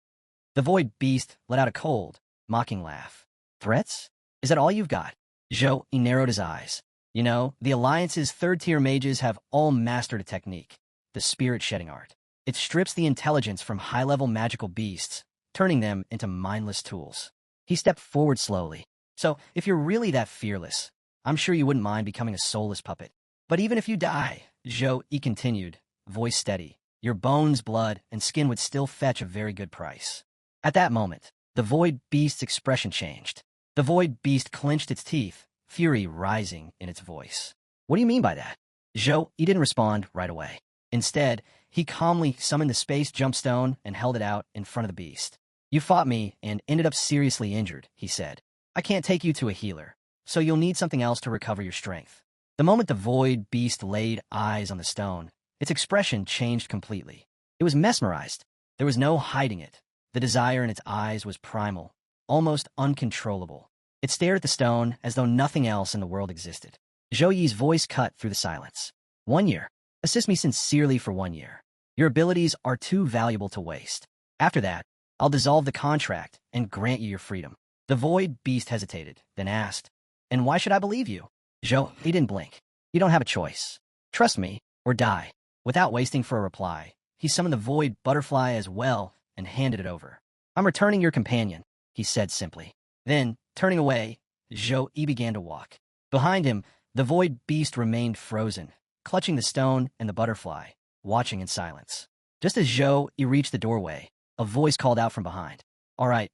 The Void Beast let out a cold, mocking laugh. Threats? Is that all you've got? Zhou Yi narrowed his eyes. You know, the Alliance's third-tier mages have all mastered a technique, the spirit-shedding art. It strips the intelligence from high-level magical beasts, turning them into mindless tools. He stepped forward slowly. So, if you're really that fearless, I'm sure you wouldn't mind becoming a soulless puppet. But even if you die, Zhou Yi continued, voice steady, your bones, blood, and skin would still fetch a very good price. At that moment, the Void Beast's expression changed. The Void Beast clenched its teeth, fury rising in its voice. What do you mean by that? Zhou Yi didn't respond right away. Instead, he calmly summoned the space jumpstone and held it out in front of the beast. You fought me and ended up seriously injured, he said. I can't take you to a healer, so you'll need something else to recover your strength. The moment the Void Beast laid eyes on the stone, its expression changed completely. It was mesmerized. There was no hiding it. The desire in its eyes was primal, almost uncontrollable. It stared at the stone as though nothing else in the world existed. Zhou Yi's voice cut through the silence. 1 year. Assist me sincerely for 1 year. Your abilities are too valuable to waste. After that, I'll dissolve the contract and grant you your freedom. The Void Beast hesitated, then asked, and why should I believe you? Zhou Yi didn't blink. You don't have a choice. Trust me, or die. Without waiting for a reply, he summoned the Void Butterfly as well and handed it over. I'm returning your companion, he said simply. Then, turning away, Zhou Yi began to walk. Behind him, the Void Beast remained frozen, clutching the stone and the butterfly, watching in silence. Just as Zhou Yi reached the doorway, a voice called out from behind. All right,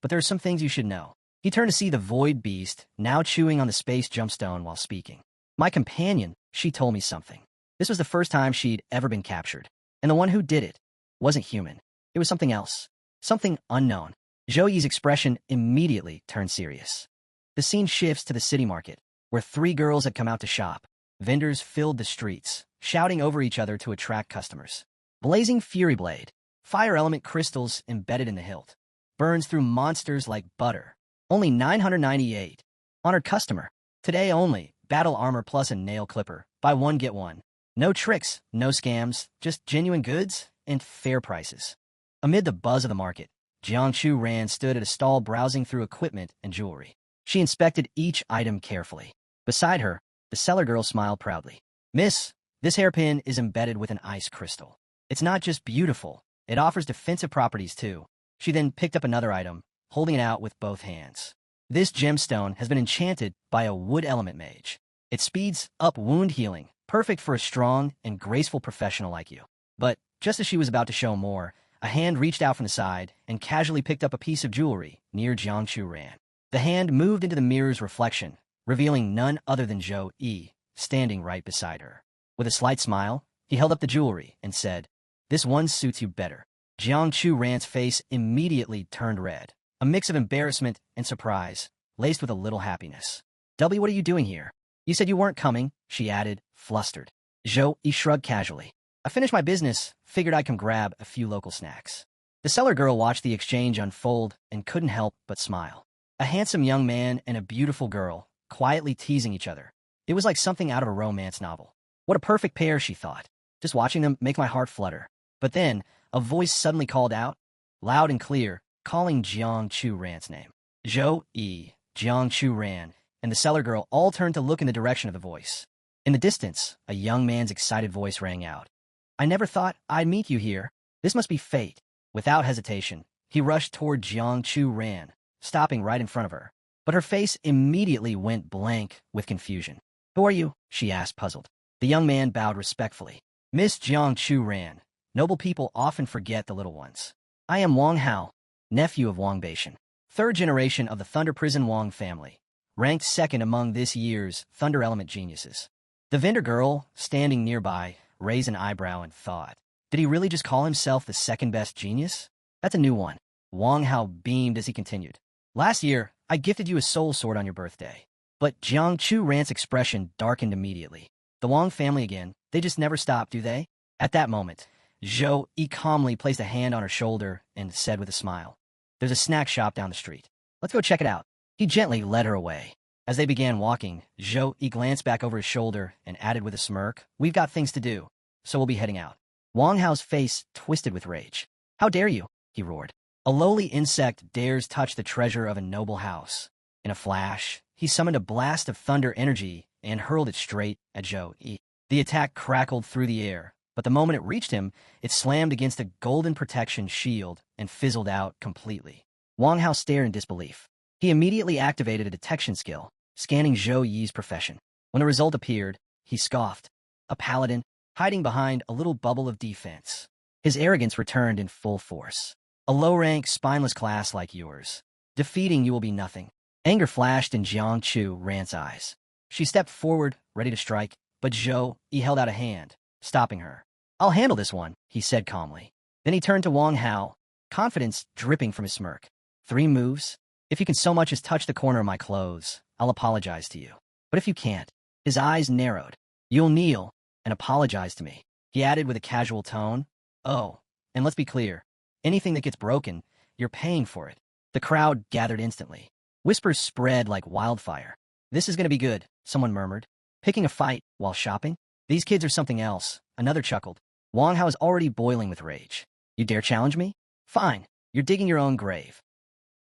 but there are some things you should know. He turned to see the Void Beast, now chewing on the space jumpstone while speaking. My companion, she told me something. This was the first time she'd ever been captured. And the one who did it wasn't human. It was something else. Something unknown. Zhou Yi's expression immediately turned serious. The scene shifts to the city market, where 3 girls had come out to shop. Vendors filled the streets, shouting over each other to attract customers. Blazing Fury Blade, fire element crystals embedded in the hilt, burns through monsters like butter. Only 998. Honored customer. Today only, battle armor plus a nail clipper. Buy one, get one. No tricks, no scams, just genuine goods and fair prices. Amid the buzz of the market, Jiangchu Ran stood at a stall browsing through equipment and jewelry. She inspected each item carefully. Beside her, the seller girl smiled proudly. Miss, this hairpin is embedded with an ice crystal. It's not just beautiful, it offers defensive properties too. She then picked up another item, holding it out with both hands. This gemstone has been enchanted by a wood element mage. It speeds up wound healing, perfect for a strong and graceful professional like you. But just as she was about to show more, a hand reached out from the side and casually picked up a piece of jewelry near Jiangchu Ran. The hand moved into the mirror's reflection, revealing none other than Zhou Yi, standing right beside her. With a slight smile, he held up the jewelry and said, This one suits you better. Jiangchu Ran's face immediately turned red, a mix of embarrassment and surprise, laced with a little happiness. W, what are you doing here? You said you weren't coming, she added, flustered. Zhou Yi shrugged casually. I finished my business, figured I'd come grab a few local snacks. The seller girl watched the exchange unfold and couldn't help but smile. A handsome young man and a beautiful girl, quietly teasing each other. It was like something out of a romance novel. What a perfect pair, she thought. Just watching them make my heart flutter. But then, a voice suddenly called out, loud and clear, calling Jiangchu Ran's name. Zhou Yi, Jiangchu Ran, and the seller girl all turned to look in the direction of the voice. In the distance, a young man's excited voice rang out. I never thought I'd meet you here. This must be fate. Without hesitation, he rushed toward Jiangchu Ran, stopping right in front of her. But her face immediately went blank with confusion. Who are you? She asked, puzzled. The young man bowed respectfully. Miss Jiangchu Ran, noble people often forget the little ones. I am Wang Hao, nephew of Wang Beishan, 3rd generation of the Thunder Prison Wang family, ranked 2nd among this year's Thunder Element geniuses. The vendor girl, standing nearby, raised an eyebrow and thought, did he really just call himself the 2nd best genius? That's a new one. Wang Hao beamed as he continued. Last year, I gifted you a soul sword on your birthday. But Jiangchu Ran's expression darkened immediately. The Wang family again, they just never stop, do they? At that moment, Zhou Yi calmly placed a hand on her shoulder and said with a smile, There's a snack shop down the street. Let's go check it out. He gently led her away. As they began walking, Zhou Yi glanced back over his shoulder and added with a smirk, We've got things to do, so we'll be heading out. Wang Hao's face twisted with rage. How dare you? He roared. A lowly insect dares touch the treasure of a noble house. In a flash, he summoned a blast of thunder energy and hurled it straight at Zhou Yi. The attack crackled through the air, but the moment it reached him, it slammed against a golden protection shield and fizzled out completely. Wang Hao stared in disbelief. He immediately activated a detection skill, scanning Zhou Yi's profession. When the result appeared, he scoffed. A paladin, hiding behind a little bubble of defense. His arrogance returned in full force. A low-rank, spineless class like yours. Defeating you will be nothing. Anger flashed in Jiang Chu Ran's eyes. She stepped forward, ready to strike, but Zhou Yi held out a hand, stopping her. I'll handle this one, he said calmly. Then he turned to Wang Hao, confidence dripping from his smirk. 3 moves? If you can so much as touch the corner of my clothes, I'll apologize to you. But if you can't, his eyes narrowed. You'll kneel and apologize to me, he added with a casual tone. Oh, and let's be clear. Anything that gets broken, you're paying for it. The crowd gathered instantly. Whispers spread like wildfire. This is going to be good, someone murmured. Picking a fight while shopping? These kids are something else, another chuckled. Wang Hao is already boiling with rage. You dare challenge me? Fine, you're digging your own grave.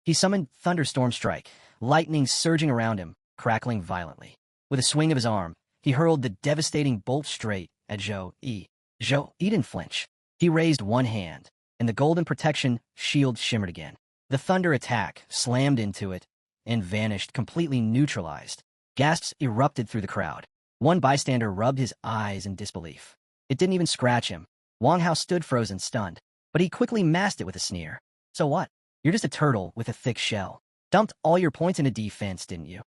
He summoned Thunderstorm Strike, lightning surging around him, crackling violently. With a swing of his arm, he hurled the devastating bolt straight at Zhou Yi. Zhou Yi didn't flinch. He raised one hand, and the golden protection shield shimmered again. The thunder attack slammed into it and vanished, completely neutralized. Gasps erupted through the crowd. One bystander rubbed his eyes in disbelief. It didn't even scratch him. Wang Hao stood frozen, stunned, but he quickly masked it with a sneer. So what? You're just a turtle with a thick shell. Dumped all your points into defense, didn't you?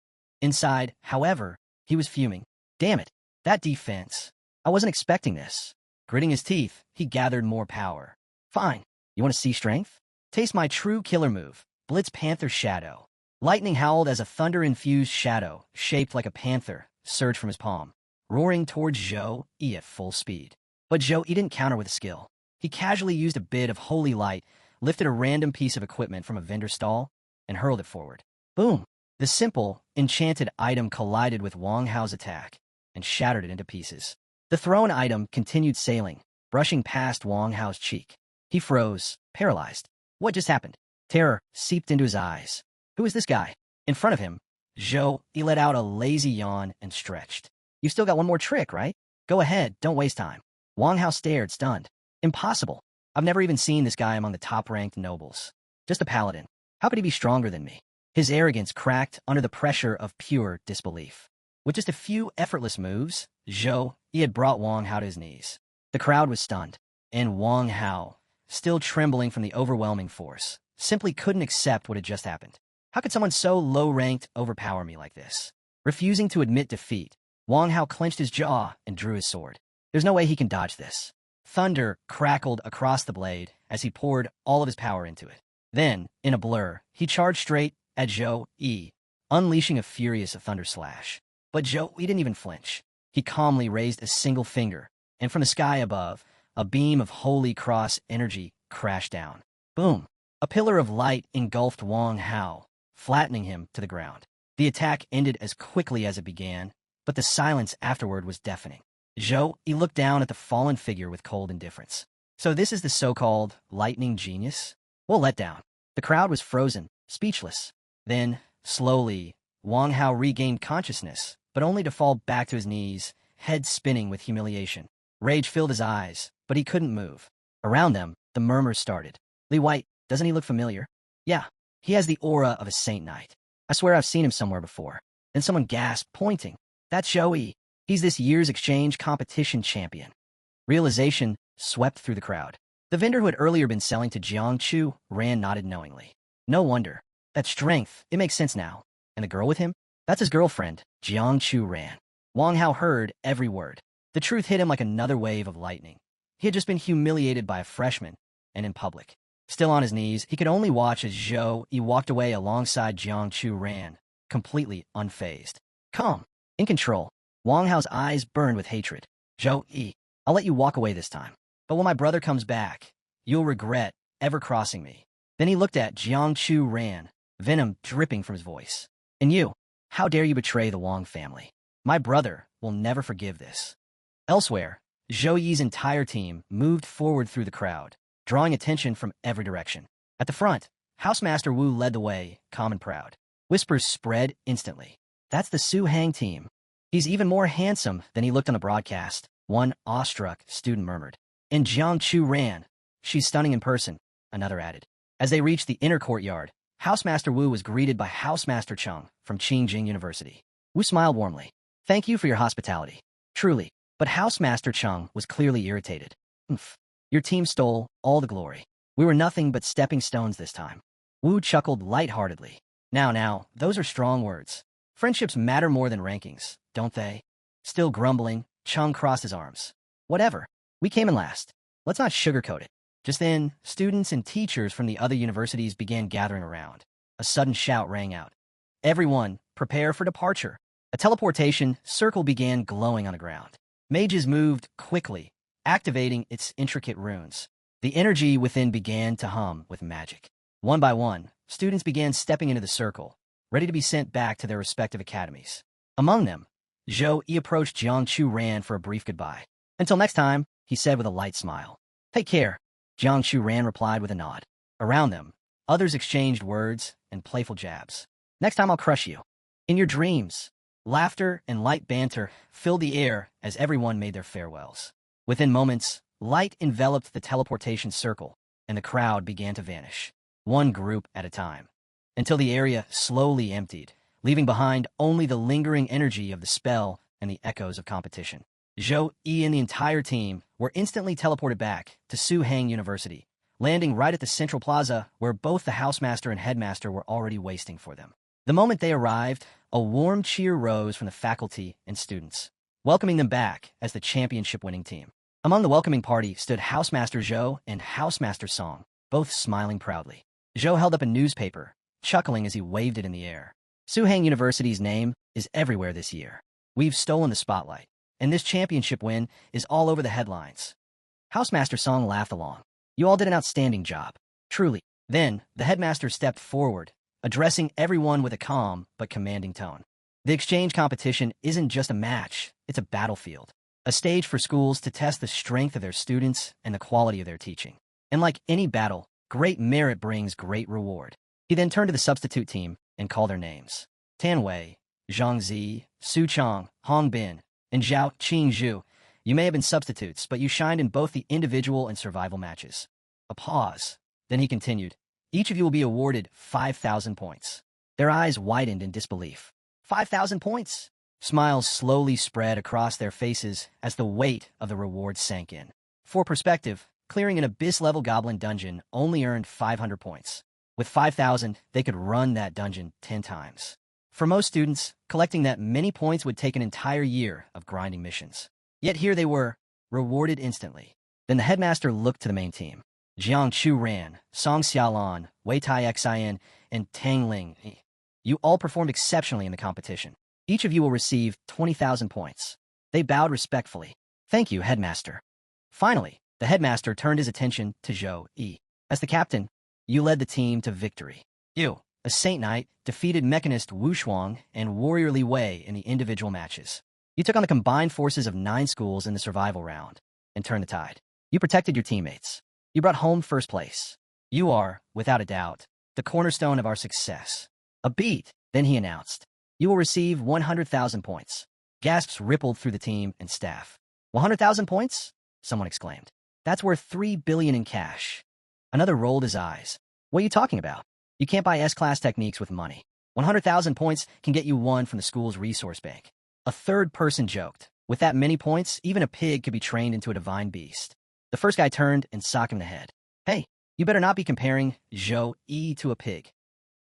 Inside, however, he was fuming. Damn it, that defense. I wasn't expecting this. Gritting his teeth, he gathered more power. Fine, you want to see strength? Taste my true killer move, Blitz Panther Shadow. Lightning howled as a thunder-infused shadow, shaped like a panther, surged from his palm, roaring towards Zhou Yi at full speed. But Zhou Yi didn't counter with a skill. He casually used a bit of holy light, lifted a random piece of equipment from a vendor stall, and hurled it forward. Boom! The simple, enchanted item collided with Wang Hao's attack and shattered it into pieces. The thrown item continued sailing, brushing past Wang Hao's cheek. He froze, paralyzed. What just happened? Terror seeped into his eyes. Who is this guy? In front of him, Zhou Yi let out a lazy yawn and stretched. You've still got one more trick, right? Go ahead, don't waste time. Wang Hao stared, stunned. Impossible. I've never even seen this guy among the top-ranked nobles. Just a paladin. How could he be stronger than me? His arrogance cracked under the pressure of pure disbelief. With just a few effortless moves, Zhou Yi had brought Wang Hao to his knees. The crowd was stunned, and Wang Hao, still trembling from the overwhelming force, simply couldn't accept what had just happened. How could someone so low-ranked overpower me like this? Refusing to admit defeat, Wang Hao clenched his jaw and drew his sword. There's no way he can dodge this. Thunder crackled across the blade as he poured all of his power into it. Then, in a blur, he charged straight at Zhou Yi, unleashing a furious thunder slash. But Zhou Yi didn't even flinch. He calmly raised a single finger, and from the sky above, a beam of holy cross energy crashed down. Boom! A pillar of light engulfed Wang Hao, flattening him to the ground. The attack ended as quickly as it began, but the silence afterward was deafening. Zhou Yi looked down at the fallen figure with cold indifference. So this is the so-called lightning genius? What letdown. The crowd was frozen, speechless. Then, slowly, Wang Hao regained consciousness, but only to fall back to his knees, head spinning with humiliation. Rage filled his eyes, but he couldn't move. Around them, the murmurs started. Li White, doesn't he look familiar? Yeah, he has the aura of a saint knight. I swear I've seen him somewhere before. Then someone gasped, pointing. That's Zhou Yi. He's this year's exchange competition champion. Realization swept through the crowd. The vendor who had earlier been selling to Jiang Chu Ran nodded knowingly. No wonder. That strength, it makes sense now. And the girl with him? That's his girlfriend, Jiang Chu Ran. Wang Hao heard every word. The truth hit him like another wave of lightning. He had just been humiliated by a freshman, and in public. Still on his knees, he could only watch as Zhou Yi walked away alongside Jiang Chu Ran, completely unfazed. Calm, in control. Wang Hao's eyes burned with hatred. Zhou Yi, I'll let you walk away this time. But when my brother comes back, you'll regret ever crossing me. Then he looked at Jiang Chu Ran, venom dripping from his voice. And you, how dare you betray the Wang family? My brother will never forgive this. Elsewhere, Zhou Yi's entire team moved forward through the crowd, drawing attention from every direction. At the front, Housemaster Wu led the way, calm and proud. Whispers spread instantly. That's the Su Hang team. He's even more handsome than he looked on the broadcast, one awestruck student murmured. And Jiang Chu ran. She's stunning in person, another added. As they reached the inner courtyard, Housemaster Wu was greeted by Housemaster Chung from Qingjing University. Wu smiled warmly. Thank you for your hospitality. Truly. But Housemaster Chung was clearly irritated. Oof. Your team stole all the glory. We were nothing but stepping stones this time. Wu chuckled lightheartedly. Now, those are strong words. Friendships matter more than rankings, don't they? Still grumbling, Chung crossed his arms. Whatever. We came in last. Let's not sugarcoat it. Just then, students and teachers from the other universities began gathering around. A sudden shout rang out. Everyone, prepare for departure. A teleportation circle began glowing on the ground. Mages moved quickly, activating its intricate runes. The energy within began to hum with magic. One by one, students began stepping into the circle, ready to be sent back to their respective academies. Among them, Zhou Yi approached Jiang Chu Ran for a brief goodbye. Until next time, he said with a light smile. Take care, Jiang Chu Ran replied with a nod. Around them, others exchanged words and playful jabs. Next time I'll crush you. In your dreams. Laughter and light banter filled the air as everyone made their farewells. Within moments, light enveloped the teleportation circle, and the crowd began to vanish, one group at a time, until the area slowly emptied, leaving behind only the lingering energy of the spell and the echoes of competition. Zhou Yi and the entire team were instantly teleported back to Suhang University, landing right at the central plaza where both the housemaster and headmaster were already waiting for them. The moment they arrived, a warm cheer rose from the faculty and students, welcoming them back as the championship-winning team. Among the welcoming party stood Housemaster Zhou and Housemaster Song, both smiling proudly. Zhou held up a newspaper, chuckling as he waved it in the air. Suhang University's name is everywhere this year. We've stolen the spotlight, and this championship win is all over the headlines. Housemaster Song laughed along. You all did an outstanding job. Truly. Then, the headmaster stepped forward, addressing everyone with a calm but commanding tone. The exchange competition isn't just a match, it's a battlefield. A stage for schools to test the strength of their students and the quality of their teaching. And like any battle, great merit brings great reward. He then turned to the substitute team and called their names. Tan Wei, Zhang Zi, Su Chang, Hong Bin, and Zhao Qingzhu. You may have been substitutes, but you shined in both the individual and survival matches. A pause. Then he continued. Each of you will be awarded 5,000 points. Their eyes widened in disbelief. 5,000 points? Smiles slowly spread across their faces as the weight of the reward sank in. For perspective, clearing an abyss-level goblin dungeon only earned 500 points. With 5,000, they could run that dungeon 10 times. For most students, collecting that many points would take an entire year of grinding missions. Yet here they were, rewarded instantly. Then the headmaster looked to the main team. Jiang Chu Ran, Song Xiaolan, Wei Tai Xian, and Tang Ling. You all performed exceptionally in the competition. Each of you will receive 20,000 points. They bowed respectfully. Thank you, headmaster. Finally, the headmaster turned his attention to Zhou Yi. As the captain, you led the team to victory. You, a Saint Knight, defeated Mechanist Wu Shuang and Warrior Li Wei in the individual matches. You took on the combined forces of 9 schools in the survival round and turned the tide. You protected your teammates. You brought home first place. You are, without a doubt, the cornerstone of our success. A beat, then he announced. You will receive 100,000 points. Gasps rippled through the team and staff. 100,000 points? Someone exclaimed. That's worth 3 billion in cash. Another rolled his eyes. What are you talking about? You can't buy S-class techniques with money. 100,000 points can get you one from the school's resource bank. A third person joked. With that many points, even a pig could be trained into a divine beast. The first guy turned and socked him in the head. Hey, you better not be comparing Zhou Yi to a pig.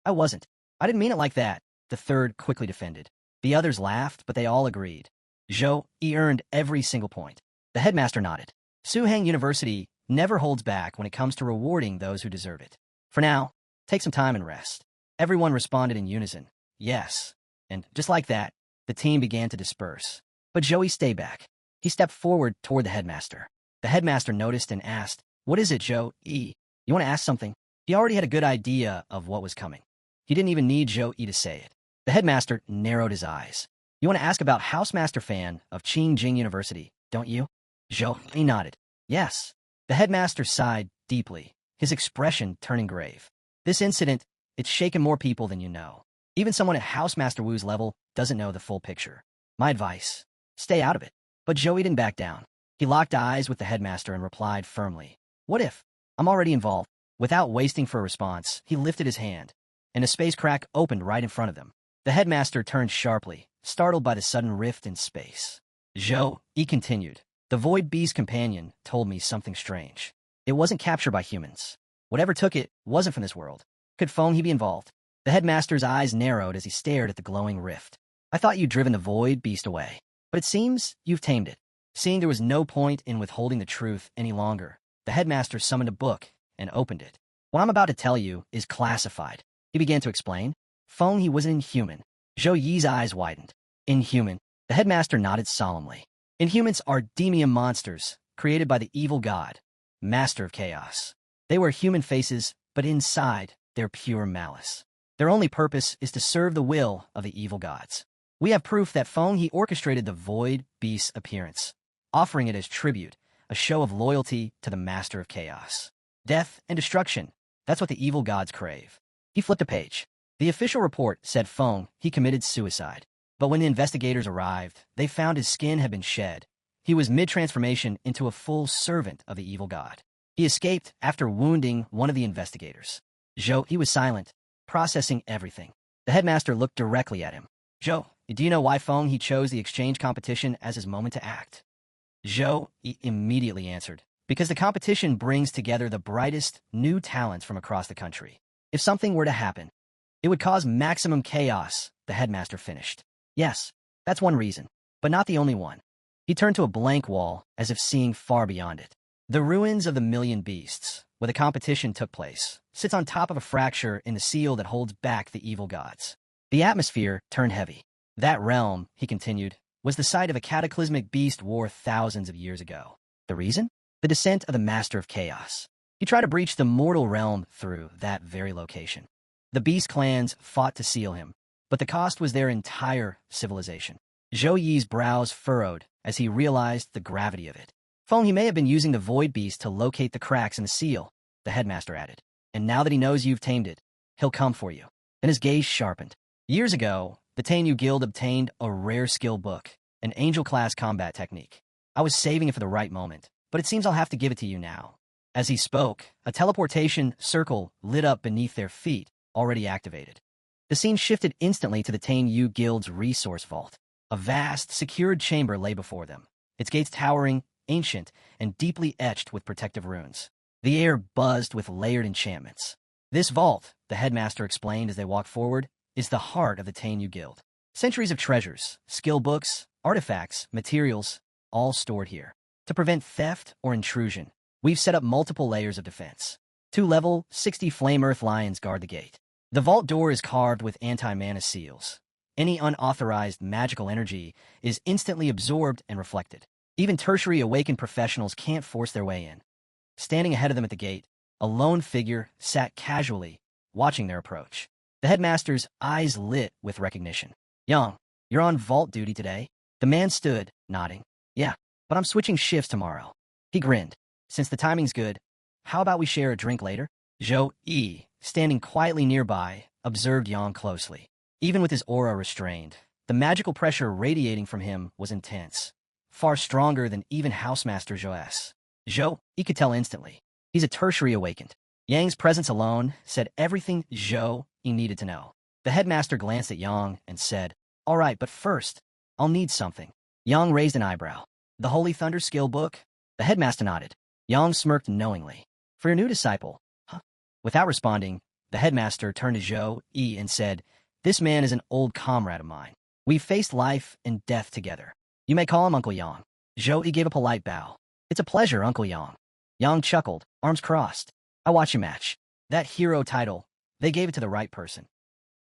I wasn't. I didn't mean it like that, the third quickly defended. The others laughed, but they all agreed. Zhou Yi earned every single point. The headmaster nodded. Suhang University never holds back when it comes to rewarding those who deserve it. For now, take some time and rest. Everyone responded in unison. Yes. And just like that, the team began to disperse. But Zhou Yi stayed back. He stepped forward toward the headmaster. The headmaster noticed and asked, What is it, Zhou Yi? You want to ask something? He already had a good idea of what was coming. He didn't even need Zhou Yi to say it. The headmaster narrowed his eyes. You want to ask about Housemaster Fan of Qingjing University, don't you? Zhou Yi nodded. Yes. The headmaster sighed deeply, his expression turning grave. This incident, it's shaken more people than you know. Even someone at Housemaster Wu's level doesn't know the full picture. My advice, stay out of it. But Joey didn't back down. He locked eyes with the headmaster and replied firmly, "What if? I'm already involved." Without wasting for a response, he lifted his hand, and a space crack opened right in front of them. The headmaster turned sharply, startled by the sudden rift in space. "Zhou," he continued, "the Void Beast companion told me something strange. It wasn't captured by humans. Whatever took it wasn't from this world. Could Feng he be involved?" The headmaster's eyes narrowed as he stared at the glowing rift. "I thought you'd driven the Void Beast away, but it seems you've tamed it." Seeing there was no point in withholding the truth any longer, the headmaster summoned a book and opened it. "What I'm about to tell you is classified," he began to explain. "Feng he was an inhuman." Zhou Yi's eyes widened. "Inhuman?" The headmaster nodded solemnly. "Inhumans are demian monsters, created by the evil god, master of chaos. They wear human faces, but inside, they're pure malice. Their only purpose is to serve the will of the evil gods. We have proof that Feng he orchestrated the Void Beast's appearance, offering it as tribute, a show of loyalty to the master of chaos. Death and destruction, that's what the evil gods crave." He flipped a page. The official report said Feng he committed suicide. But when the investigators arrived, they found his skin had been shed. He was mid-transformation into a full servant of the evil god. He escaped after wounding one of the investigators. Zhou, he was silent, processing everything. The headmaster looked directly at him. "Zhou, do you know why Feng he chose the exchange competition as his moment to act?" Zhou he immediately answered, "Because the competition brings together the brightest new talents from across the country. If something were to happen, it would cause maximum chaos," the headmaster finished. "Yes, that's one reason, but not the only one." He turned to a blank wall, as if seeing far beyond it. "The ruins of the Million Beasts, where the competition took place, sits on top of a fracture in the seal that holds back the evil gods." The atmosphere turned heavy. "That realm," he continued, "was the site of a cataclysmic beast war thousands of years ago. The reason? The descent of the Master of Chaos. He tried to breach the mortal realm through that very location. The beast clans fought to seal him, but the cost was their entire civilization." Zhou Yi's brows furrowed as he realized the gravity of it. "Feng he may have been using the Void Beast to locate the cracks in the seal," the headmaster added. "And now that he knows you've tamed it, he'll come for you." Then his gaze sharpened. "Years ago, the Tenyu Guild obtained a rare skill book, an angel-class combat technique. I was saving it for the right moment, but it seems I'll have to give it to you now." As he spoke, a teleportation circle lit up beneath their feet, already activated. The scene shifted instantly to the Tenyu Guild's resource vault. A vast, secured chamber lay before them, its gates towering, ancient, and deeply etched with protective runes. The air buzzed with layered enchantments. "This vault," the headmaster explained as they walked forward, "is the heart of the Tenyu Guild. Centuries of treasures, skill books, artifacts, materials, all stored here. To prevent theft or intrusion, we've set up multiple layers of defense. 2 level 60 Flame Earth Lions guard the gate. The vault door is carved with anti-mana seals. Any unauthorized magical energy is instantly absorbed and reflected. Even tertiary awakened professionals can't force their way in." Standing ahead of them at the gate, a lone figure sat casually, watching their approach. The headmaster's eyes lit with recognition. "Young, you're on vault duty today?" The man stood, nodding. "Yeah, but I'm switching shifts tomorrow." He grinned. "Since the timing's good, how about we share a drink later?" Zhou Yi, standing quietly nearby, observed Yang closely. Even with his aura restrained, the magical pressure radiating from him was intense, far stronger than even Housemaster Zhou's. Zhou, he could tell instantly. He's a tertiary awakened. Yang's presence alone said everything Zhou he needed to know. The headmaster glanced at Yang and said, "All right, but first, I'll need something." Yang raised an eyebrow. "The Holy Thunder skill book?" The headmaster nodded. Yang smirked knowingly. "For your new disciple, huh?" Without responding, the headmaster turned to Zhou Yi and said, "This man is an old comrade of mine. We've faced life and death together. You may call him Uncle Yang." Zhou Yi gave a polite bow. "It's a pleasure, Uncle Yang." Yang chuckled, arms crossed. "I watch you match. That hero title, they gave it to the right person."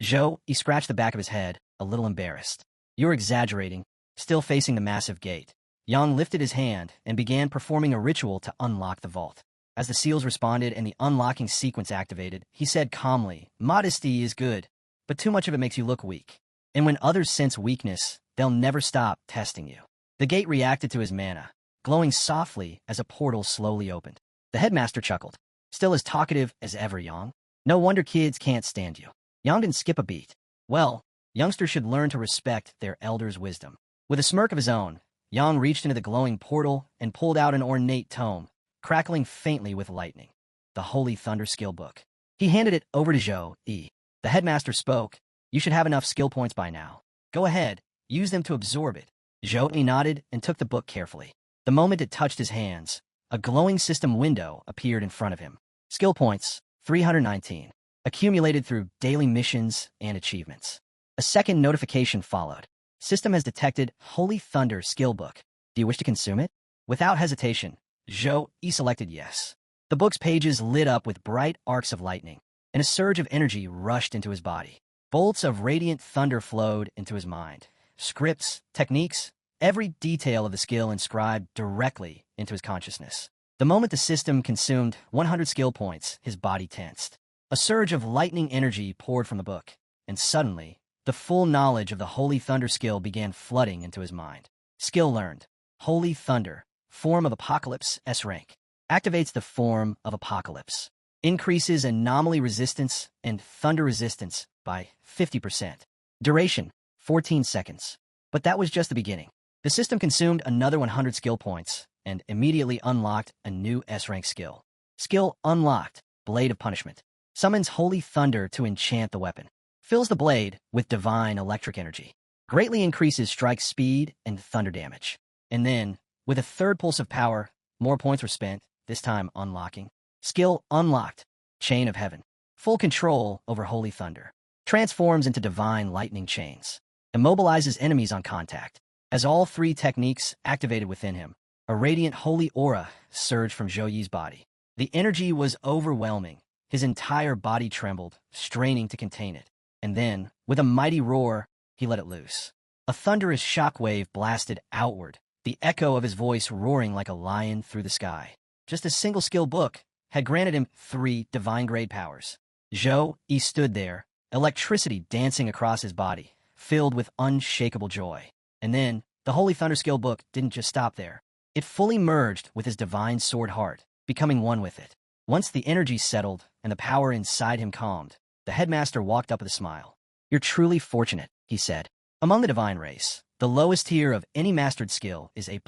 Zhou Yi scratched the back of his head, a little embarrassed. "You're exaggerating." Still facing the massive gate, Yang lifted his hand and began performing a ritual to unlock the vault. As the seals responded and the unlocking sequence activated, he said calmly, "Modesty is good, but too much of it makes you look weak. And when others sense weakness, they'll never stop testing you." The gate reacted to his mana, glowing softly as a portal slowly opened. The headmaster chuckled. "Still as talkative as ever, Yang. No wonder kids can't stand you." Yang didn't skip a beat. "Well, youngsters should learn to respect their elders' wisdom. With a smirk of his own, Yang reached into the glowing portal and pulled out an ornate tome, crackling faintly with lightning. The Holy Thunder Skill Book. He handed it over to Zhou Yi. The headmaster spoke. You should have enough skill points by now. Go ahead, use them to absorb it. Zhou Yi nodded and took the book carefully. The moment it touched his hands, a glowing system window appeared in front of him. Skill points, 319. Accumulated through daily missions and achievements. A second notification followed. System has detected Holy Thunder Skill Book. Do you wish to consume it? Without hesitation, Zhou Yi selected yes. The book's pages lit up with bright arcs of lightning, and a surge of energy rushed into his body. Bolts of radiant thunder flowed into his mind. Scripts, techniques, every detail of the skill inscribed directly into his consciousness. The moment the system consumed 100 skill points, his body tensed. A surge of lightning energy poured from the book, and suddenly, the full knowledge of the Holy Thunder skill began flooding into his mind. Skill learned. Holy Thunder, form of Apocalypse, S rank. Activates the form of Apocalypse. Increases anomaly resistance and thunder resistance by 50%. Duration, 14 seconds. But that was just the beginning. The system consumed another 100 skill points and immediately unlocked a new S-rank skill. Skill unlocked, Blade of Punishment. Summons Holy Thunder to enchant the weapon. Fills the blade with divine electric energy. Greatly increases strike speed and thunder damage. And then, with a third pulse of power, more points were spent, this time unlocking. Skill unlocked, Chain of Heaven. Full control over Holy Thunder. Transforms into divine lightning chains. Immobilizes enemies on contact. As all three techniques activated within him, a radiant holy aura surged from Zhou Yi's body. The energy was overwhelming. His entire body trembled, straining to contain it. And then, with a mighty roar, he let it loose. A thunderous shockwave blasted outward, the echo of his voice roaring like a lion through the sky. Just a single skill book had granted him 3 divine-grade powers. Zhou Yi stood there, electricity dancing across his body, filled with unshakable joy. And then, the Holy Thunder Skill Book didn't just stop there. It fully merged with his divine sword heart, becoming one with it. Once the energy settled and the power inside him calmed, the headmaster walked up with a smile. You're truly fortunate, he said. Among the divine race, the lowest tier of any mastered skill is A+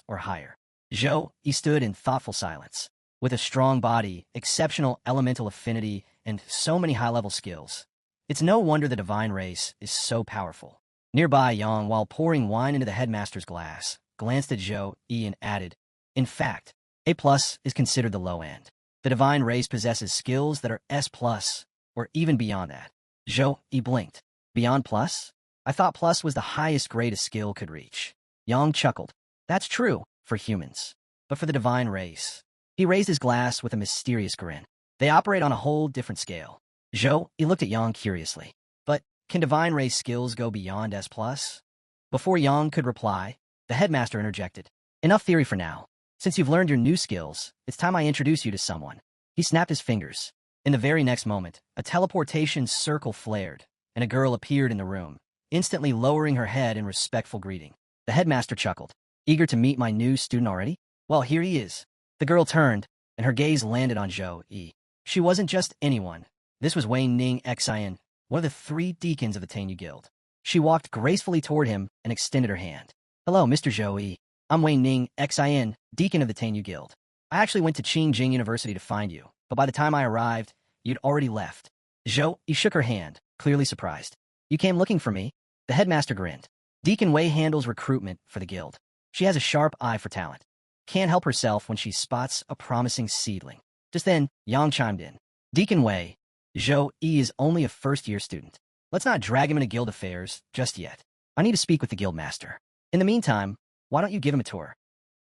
or higher. Zhou Yi stood in thoughtful silence. With a strong body, exceptional elemental affinity, and so many high-level skills, it's no wonder the divine race is so powerful. Nearby, Yang, while pouring wine into the headmaster's glass, glanced at Zhou Yi and added, in fact, A+ is considered the low end. The divine race possesses skills that are S+, or even beyond that. Zhou Yi blinked. Beyond plus? I thought plus was the highest grade a skill could reach. Yang chuckled. That's true, for humans. But for the divine race. He raised his glass with a mysterious grin. They operate on a whole different scale. Zhou Yi looked at Yang curiously. But can divine race skills go beyond S+? Before Yang could reply, the headmaster interjected. Enough theory for now. Since you've learned your new skills, it's time I introduce you to someone. He snapped his fingers. In the very next moment, a teleportation circle flared, and a girl appeared in the room, instantly lowering her head in respectful greeting. The headmaster chuckled. Eager to meet my new student already? Well, here he is. The girl turned, and her gaze landed on Zhou Yi. She wasn't just anyone. This was Wei Ning Xian, one of the 3 deacons of the Tanyu Guild. She walked gracefully toward him and extended her hand. Hello, Mr. Zhou Yi. I'm Wei Ning Xian, deacon of the Tanyu Guild. I actually went to Qingjing University to find you, but by the time I arrived, you'd already left. Zhou Yi shook her hand, clearly surprised. You came looking for me? The headmaster grinned. Deacon Wei handles recruitment for the guild. She has a sharp eye for talent. Can't help herself when she spots a promising seedling. Just then, Yang chimed in. Deacon Wei, Zhou Yi is only a first-year student. Let's not drag him into guild affairs just yet. I need to speak with the guild master. In the meantime, why don't you give him a tour?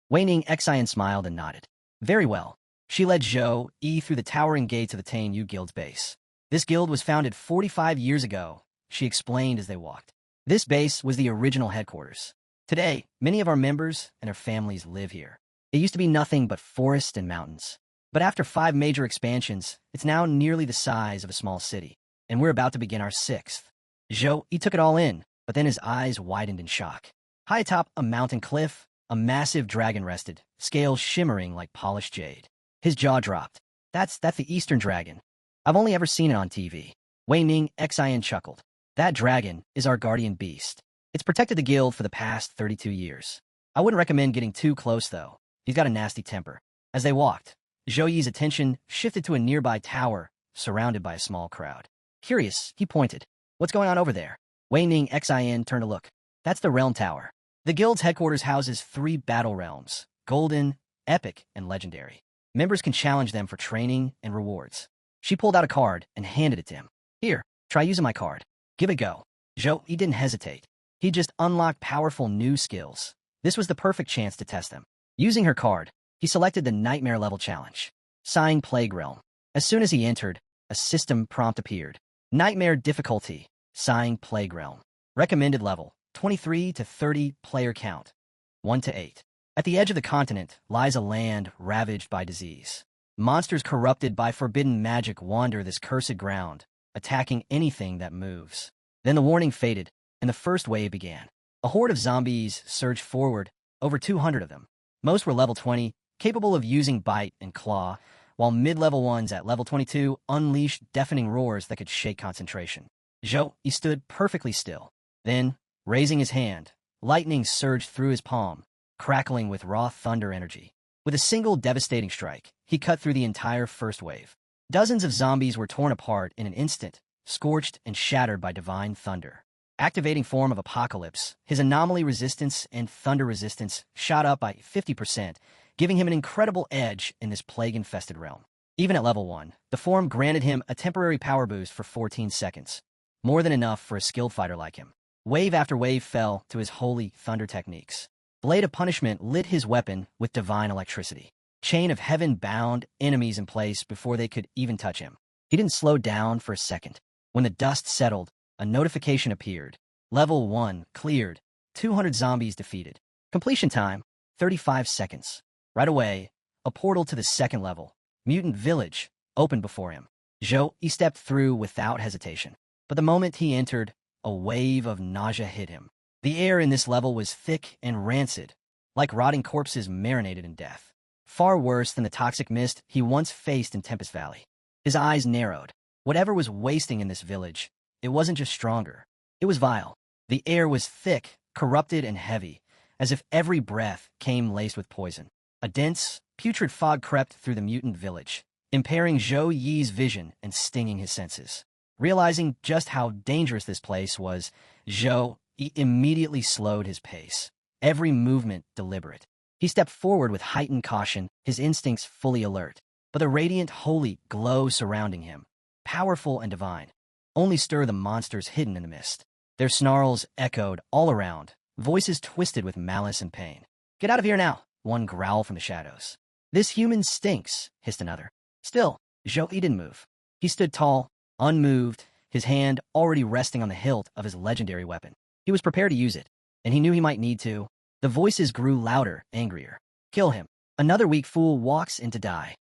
Wei Ning Xian smiled and nodded. Very well. She led Zhou Yi through the towering gates of the Tanyu Guild's base. This guild was founded 45 years ago, she explained as they walked. This base was the original headquarters. Today, many of our members and their families live here. It used to be nothing but forest and mountains. But after 5 major expansions, it's now nearly the size of a small city. And we're about to begin our 6th. Zhou Yi took it all in, but then his eyes widened in shock. High atop a mountain cliff, a massive dragon rested, scales shimmering like polished jade. His jaw dropped. That's the Eastern Dragon. I've only ever seen it on TV. Wei Ning Xian chuckled. That dragon is our guardian beast. It's protected the guild for the past 32 years. I wouldn't recommend getting too close, though. He's got a nasty temper. As they walked, Zhou Yi's attention shifted to a nearby tower, surrounded by a small crowd. Curious, he pointed. What's going on over there? Wei Ning Xin turned to look. That's the Realm Tower. The guild's headquarters houses 3 battle realms, Golden, Epic, and Legendary. Members can challenge them for training and rewards. She pulled out a card and handed it to him. Here, try using my card. Give it a go. Zhou Yi didn't hesitate. He just unlocked powerful new skills. This was the perfect chance to test them. Using her card, he selected the Nightmare level challenge. Sighing Plague Realm. As soon as he entered, a system prompt appeared. Nightmare difficulty, Sighing Plague Realm. Recommended level, 23 to 30 player count, 1 to 8. At the edge of the continent lies a land ravaged by disease. Monsters corrupted by forbidden magic wander this cursed ground, attacking anything that moves. Then the warning faded, and the first wave began. A horde of zombies surged forward, over 200 of them. Most were level 20, capable of using bite and claw, while mid-level ones at level 22 unleashed deafening roars that could shake concentration. Zhou Yi stood perfectly still. Then, raising his hand, lightning surged through his palm, crackling with raw thunder energy. With a single devastating strike, he cut through the entire first wave. Dozens of zombies were torn apart in an instant, scorched and shattered by divine thunder. Activating form of Apocalypse, his anomaly resistance and thunder resistance shot up by 50%, giving him an incredible edge in this plague-infested realm. Even at level 1, the form granted him a temporary power boost for 14 seconds, more than enough for a skilled fighter like him. Wave after wave fell to his holy thunder techniques. Blade of Punishment lit his weapon with divine electricity. Chain of Heaven bound enemies in place before they could even touch him. He didn't slow down for a second. When the dust settled, a notification appeared. Level 1 cleared. 200 zombies defeated. Completion time, 35 seconds. Right away, a portal to the second level, Mutant Village, opened before him. Zhou Yi stepped through without hesitation. But the moment he entered, a wave of nausea hit him. The air in this level was thick and rancid, like rotting corpses marinated in death. Far worse than the toxic mist he once faced in Tempest Valley. His eyes narrowed. Whatever was wasting in this village, it wasn't just stronger. It was vile. The air was thick, corrupted, and heavy, as if every breath came laced with poison. A dense, putrid fog crept through the mutant village, impairing Zhou Yi's vision and stinging his senses. Realizing just how dangerous this place was, Zhou Yi immediately slowed his pace, every movement deliberate. He stepped forward with heightened caution, his instincts fully alert. But the radiant, holy glow surrounding him, powerful and divine, only stirred the monsters hidden in the mist. Their snarls echoed all around, voices twisted with malice and pain. "Get out of here now," one growled from the shadows. "This human stinks," hissed another. Still, Zhou Yi didn't move. He stood tall, unmoved, his hand already resting on the hilt of his legendary weapon. He was prepared to use it, and he knew he might need to. The voices grew louder, angrier. "Kill him. Another weak fool walks in to die.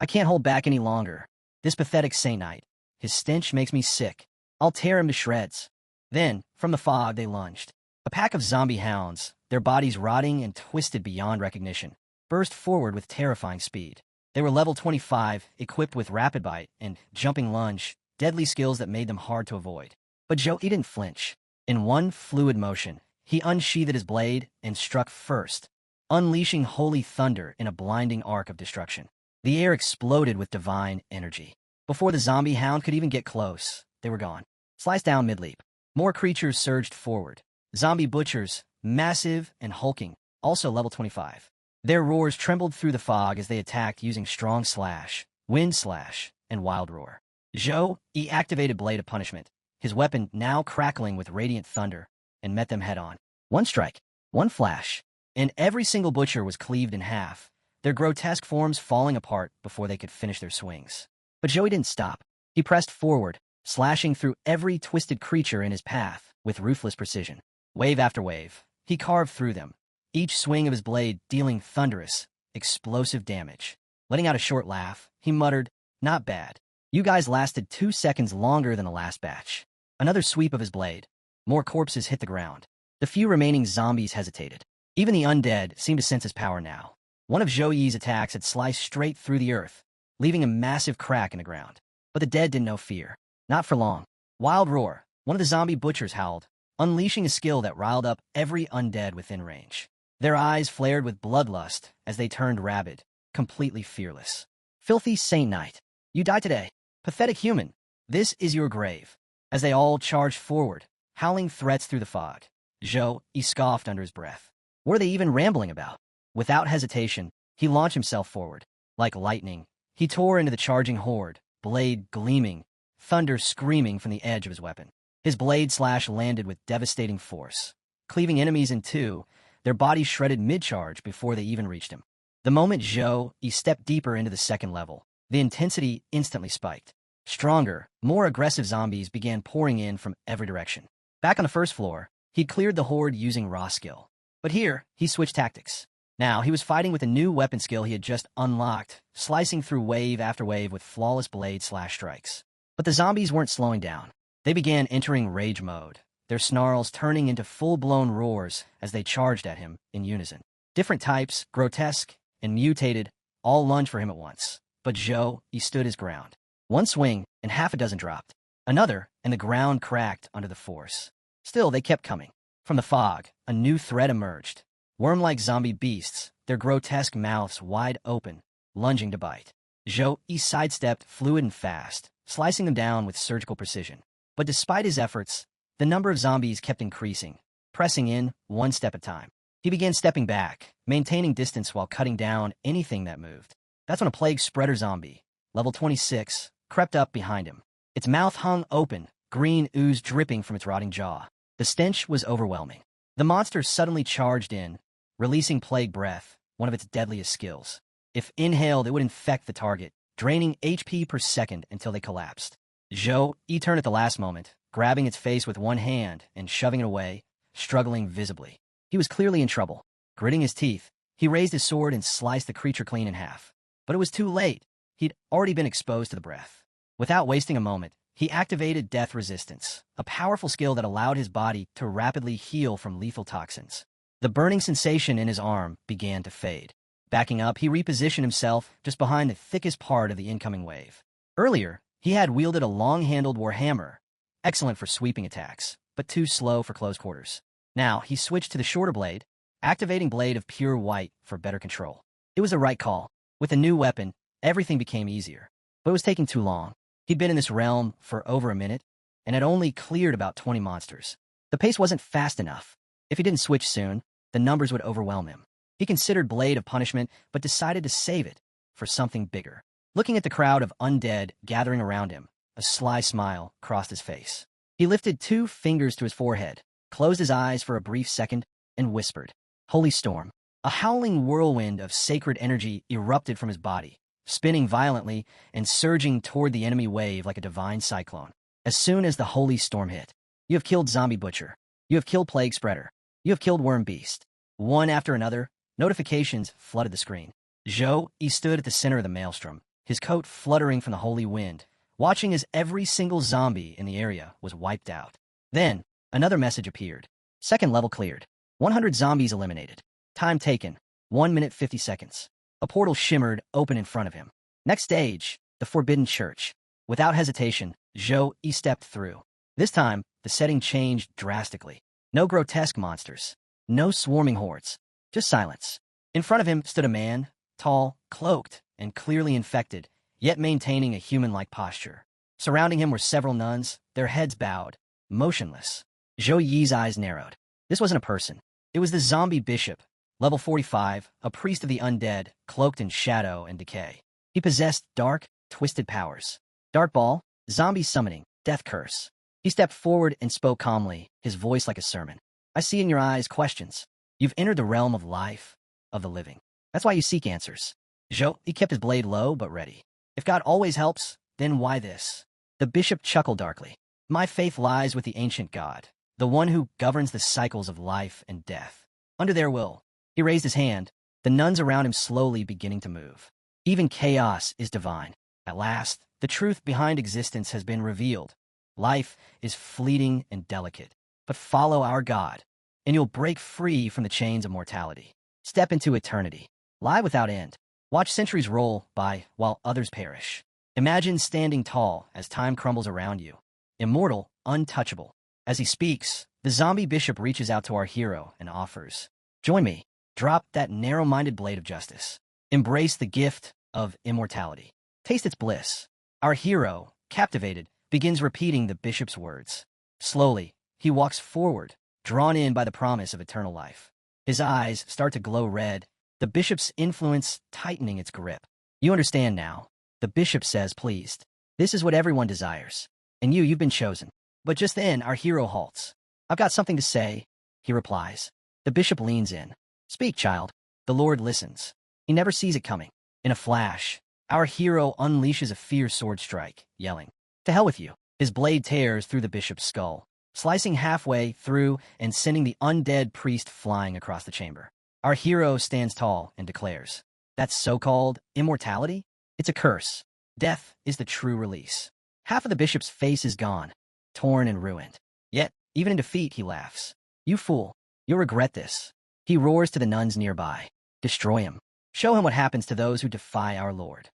I can't hold back any longer. This pathetic Saint Knight. His stench makes me sick. I'll tear him to shreds." Then, from the fog, they lunged. A pack of zombie hounds, their bodies rotting and twisted beyond recognition, burst forward with terrifying speed. They were level 25, equipped with Rapid Bite and Jumping Lunge, deadly skills that made them hard to avoid. But Zhou Yi didn't flinch. In one fluid motion, he unsheathed his blade and struck first, unleashing holy thunder in a blinding arc of destruction. The air exploded with divine energy. Before the zombie hound could even get close, they were gone. Sliced down mid-leap. More creatures surged forward. Zombie butchers, massive and hulking, also level 25. Their roars trembled through the fog as they attacked using Strong Slash, Wind Slash, and Wild Roar. Zhou Yi activated Blade of Punishment, his weapon now crackling with radiant thunder, and met them head-on. One strike, one flash, and every single butcher was cleaved in half, their grotesque forms falling apart before they could finish their swings. But Zhou Yi didn't stop. He pressed forward, slashing through every twisted creature in his path with ruthless precision. Wave after wave, he carved through them, each swing of his blade dealing thunderous, explosive damage. Letting out a short laugh, he muttered, "Not bad. You guys lasted 2 seconds longer than the last batch." Another sweep of his blade. More corpses hit the ground. The few remaining zombies hesitated. Even the undead seemed to sense his power now. One of Zhou Yi's attacks had sliced straight through the earth, leaving a massive crack in the ground. But the dead didn't know fear. Not for long. Wild Roar, one of the zombie butchers howled, unleashing a skill that riled up every undead within range. Their eyes flared with bloodlust as they turned rabid, completely fearless. Filthy Saint Knight, you die today. Pathetic human, this is your grave. As they all charged forward, howling threats through the fog, he scoffed under his breath. What are they even rambling about? Without hesitation, he launched himself forward. Like lightning, he tore into the charging horde, blade gleaming, thunder screaming from the edge of his weapon. His blade slash landed with devastating force, cleaving enemies in two, their bodies shredded mid-charge before they even reached him. The moment he stepped deeper into the second level, the intensity instantly spiked. Stronger, more aggressive zombies began pouring in from every direction. Back on the first floor, he'd cleared the horde using raw skill. But here, he switched tactics. Now, he was fighting with a new weapon skill he had just unlocked, slicing through wave after wave with flawless blade slash strikes. But the zombies weren't slowing down. They began entering rage mode, their snarls turning into full-blown roars as they charged at him in unison. Different types, grotesque and mutated, all lunged for him at once. But he stood his ground. One swing, and half a dozen dropped. Another, and the ground cracked under the force. Still, they kept coming. From the fog, a new threat emerged. Worm-like zombie beasts, their grotesque mouths wide open, lunging to bite. He sidestepped fluid and fast, slicing them down with surgical precision. But despite his efforts, the number of zombies kept increasing, pressing in one step at a time. He began stepping back, maintaining distance while cutting down anything that moved. That's when a plague spreader zombie, level 26, crept up behind him. Its mouth hung open, green ooze dripping from its rotting jaw. The stench was overwhelming. The monster suddenly charged in, releasing Plague Breath, one of its deadliest skills. If inhaled, it would infect the target, draining HP per second until they collapsed. He turned at the last moment, grabbing its face with one hand and shoving it away, struggling visibly. He was clearly in trouble. Gritting his teeth, he raised his sword and sliced the creature clean in half. But it was too late. He'd already been exposed to the breath. Without wasting a moment, he activated Death Resistance, a powerful skill that allowed his body to rapidly heal from lethal toxins. The burning sensation in his arm began to fade. Backing up, he repositioned himself just behind the thickest part of the incoming wave. Earlier, he had wielded a long-handled warhammer, excellent for sweeping attacks, but too slow for close quarters. Now, he switched to the shorter blade, activating Blade of Pure White for better control. It was the right call. With a new weapon, everything became easier. But it was taking too long. He'd been in this realm for over a minute, and had only cleared about 20 monsters. The pace wasn't fast enough. If he didn't switch soon, the numbers would overwhelm him. He considered Blade of Punishment, but decided to save it for something bigger. Looking at the crowd of undead gathering around him, a sly smile crossed his face. He lifted 2 fingers to his forehead, closed his eyes for a brief second, and whispered, "Holy Storm." A howling whirlwind of sacred energy erupted from his body, spinning violently and surging toward the enemy wave like a divine cyclone. As soon as the Holy Storm hit, you have killed Zombie Butcher. You have killed Plague Spreader. You have killed Worm Beast. One after another, notifications flooded the screen. He stood at the center of the maelstrom, his coat fluttering from the holy wind, watching as every single zombie in the area was wiped out. Then, another message appeared. Second level cleared. 100 zombies eliminated. Time taken, 1 minute 50 seconds. A portal shimmered open in front of him. Next stage, the Forbidden Church. Without hesitation, he stepped through. This time, the setting changed drastically. No grotesque monsters. No swarming hordes. Just silence. In front of him stood a man, tall, cloaked, and clearly infected, yet maintaining a human-like posture. Surrounding him were several nuns, their heads bowed, motionless. Zhou Yi's eyes narrowed. This wasn't a person. It was the zombie bishop, level 45, a priest of the undead, cloaked in shadow and decay. He possessed dark, twisted powers. Dark Ball, zombie summoning, death curse. He stepped forward and spoke calmly, his voice like a sermon. I see in your eyes questions. You've entered the realm of life, of the living. That's why you seek answers. He kept his blade low but ready. If God always helps, then why this? The bishop chuckled darkly. My faith lies with the ancient God, the one who governs the cycles of life and death. Under their will, he raised his hand, the nuns around him slowly beginning to move. Even chaos is divine. At last, the truth behind existence has been revealed. Life is fleeting and delicate, but follow our God, and you'll break free from the chains of mortality. Step into eternity. Lie without end. Watch centuries roll by while others perish. Imagine standing tall as time crumbles around you. Immortal, untouchable. As he speaks, The zombie bishop reaches out to our hero and offers, "Join me. Drop that narrow-minded blade of justice. Embrace the gift of immortality. Taste its bliss." Our hero, captivated, begins repeating the bishop's words. Slowly, he walks forward, drawn in by the promise of eternal life. His eyes start to glow red, the bishop's influence tightening its grip. "You understand now," the bishop says, pleased. "This is what everyone desires. And you've been chosen." But just then, our hero halts. "I've got something to say," he replies. The bishop leans in. "Speak, child." The Lord listens. He never sees it coming. In a flash, our hero unleashes a fierce sword strike, yelling, "To hell with you." His blade tears through the bishop's skull, slicing halfway through and sending the undead priest flying across the chamber. Our hero stands tall and declares, "That so-called immortality? It's a curse. Death is the true release." Half of the bishop's face is gone, torn and ruined. Yet, even in defeat, he laughs. "You fool. You'll regret this." He roars to the nuns nearby. "Destroy him. Show him what happens to those who defy our Lord."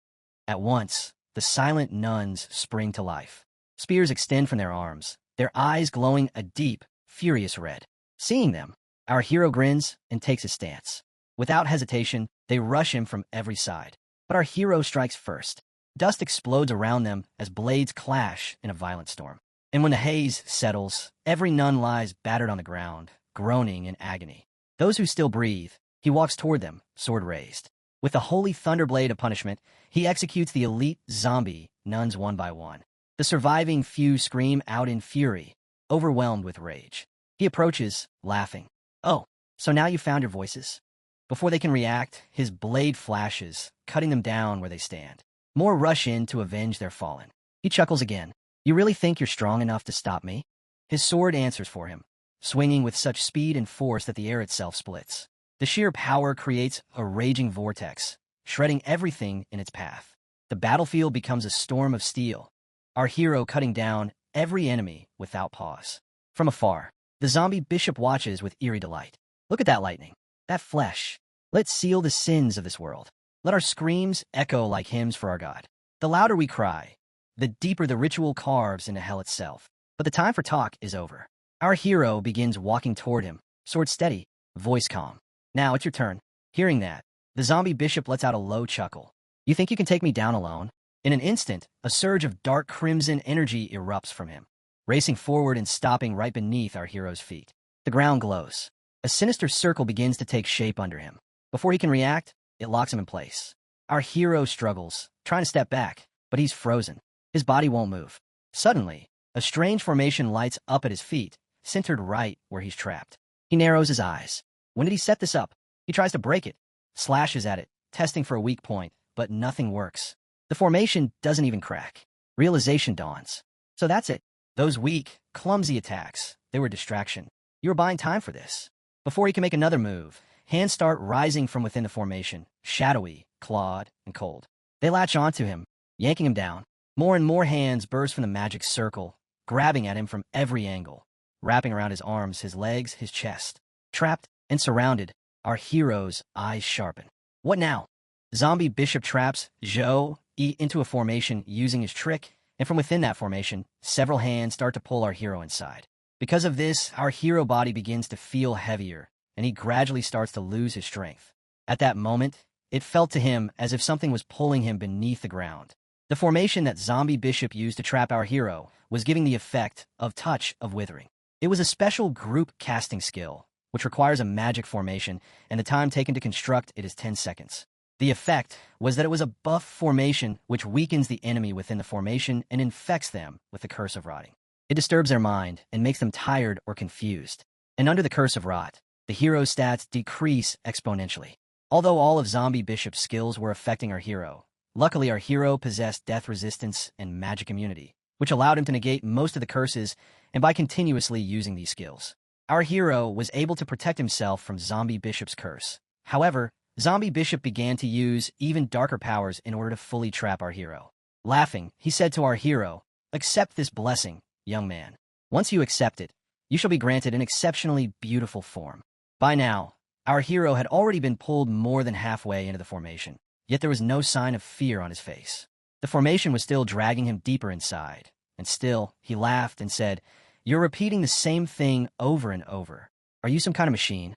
At once, the silent nuns spring to life. Spears extend from their arms, their eyes glowing a deep, furious red. Seeing them, our hero grins and takes his stance. Without hesitation, they rush him from every side. But our hero strikes first. Dust explodes around them as blades clash in a violent storm. And when the haze settles, every nun lies battered on the ground, groaning in agony. Those who still breathe, he walks toward them, sword raised. With the holy thunderblade of punishment, he executes the elite zombie nuns one by one. The surviving few scream out in fury, overwhelmed with rage. He approaches, laughing. "Oh, so now you found your voices?" Before they can react, his blade flashes, cutting them down where they stand. More rush in to avenge their fallen. He chuckles again. "You really think you're strong enough to stop me?" His sword answers for him, swinging with such speed and force that the air itself splits. The sheer power creates a raging vortex, shredding everything in its path. The battlefield becomes a storm of steel, our hero cutting down every enemy without pause. From afar, the zombie bishop watches with eerie delight. "Look at that lightning, that flesh. Let's seal the sins of this world. Let our screams echo like hymns for our God. The louder we cry, the deeper the ritual carves into hell itself." But the time for talk is over. Our hero begins walking toward him, sword steady, voice calm. "Now it's your turn." Hearing that, the zombie bishop lets out a low chuckle. "You think you can take me down alone?" In an instant, a surge of dark crimson energy erupts from him, racing forward and stopping right beneath our hero's feet. The ground glows. A sinister circle begins to take shape under him. Before he can react, it locks him in place. Our hero struggles, trying to step back, but he's frozen. His body won't move. Suddenly, a strange formation lights up at his feet, centered right where he's trapped. He narrows his eyes. When did he set this up? He tries to break it, slashes at it, testing for a weak point, but nothing works. The formation doesn't even crack. Realization dawns. So that's it. Those weak, clumsy attacks, they were a distraction. You were buying time for this. Before he can make another move, hands start rising from within the formation, shadowy, clawed, and cold. They latch onto him, yanking him down. More and more hands burst from the magic circle, grabbing at him from every angle, wrapping around his arms, his legs, his chest. Trapped and surrounded, our hero's eyes sharpen. What now? Zombie bishop traps Zhou Yi into a formation using his trick, and from within that formation, several hands start to pull our hero inside. Because of this, our hero body begins to feel heavier, and he gradually starts to lose his strength. At that moment, it felt to him as if something was pulling him beneath the ground. The formation that zombie bishop used to trap our hero was giving the effect of touch of withering. It was a special group casting skill, which requires a magic formation, and the time taken to construct it is 10 seconds. The effect was that it was a buff formation which weakens the enemy within the formation and infects them with the curse of rotting. It disturbs their mind and makes them tired or confused. And under the curse of rot, the hero's stats decrease exponentially. Although all of zombie bishop's skills were affecting our hero, luckily our hero possessed death resistance and magic immunity, which allowed him to negate most of the curses, and by continuously using these skills, our hero was able to protect himself from zombie bishop's curse. However, zombie bishop began to use even darker powers in order to fully trap our hero. Laughing, he said to our hero, "Accept this blessing, young man. Once you accept it, you shall be granted an exceptionally beautiful form." By now, our hero had already been pulled more than halfway into the formation, yet there was no sign of fear on his face. The formation was still dragging him deeper inside, and still, he laughed and said, You're repeating the same thing over and over. Are you some kind of machine?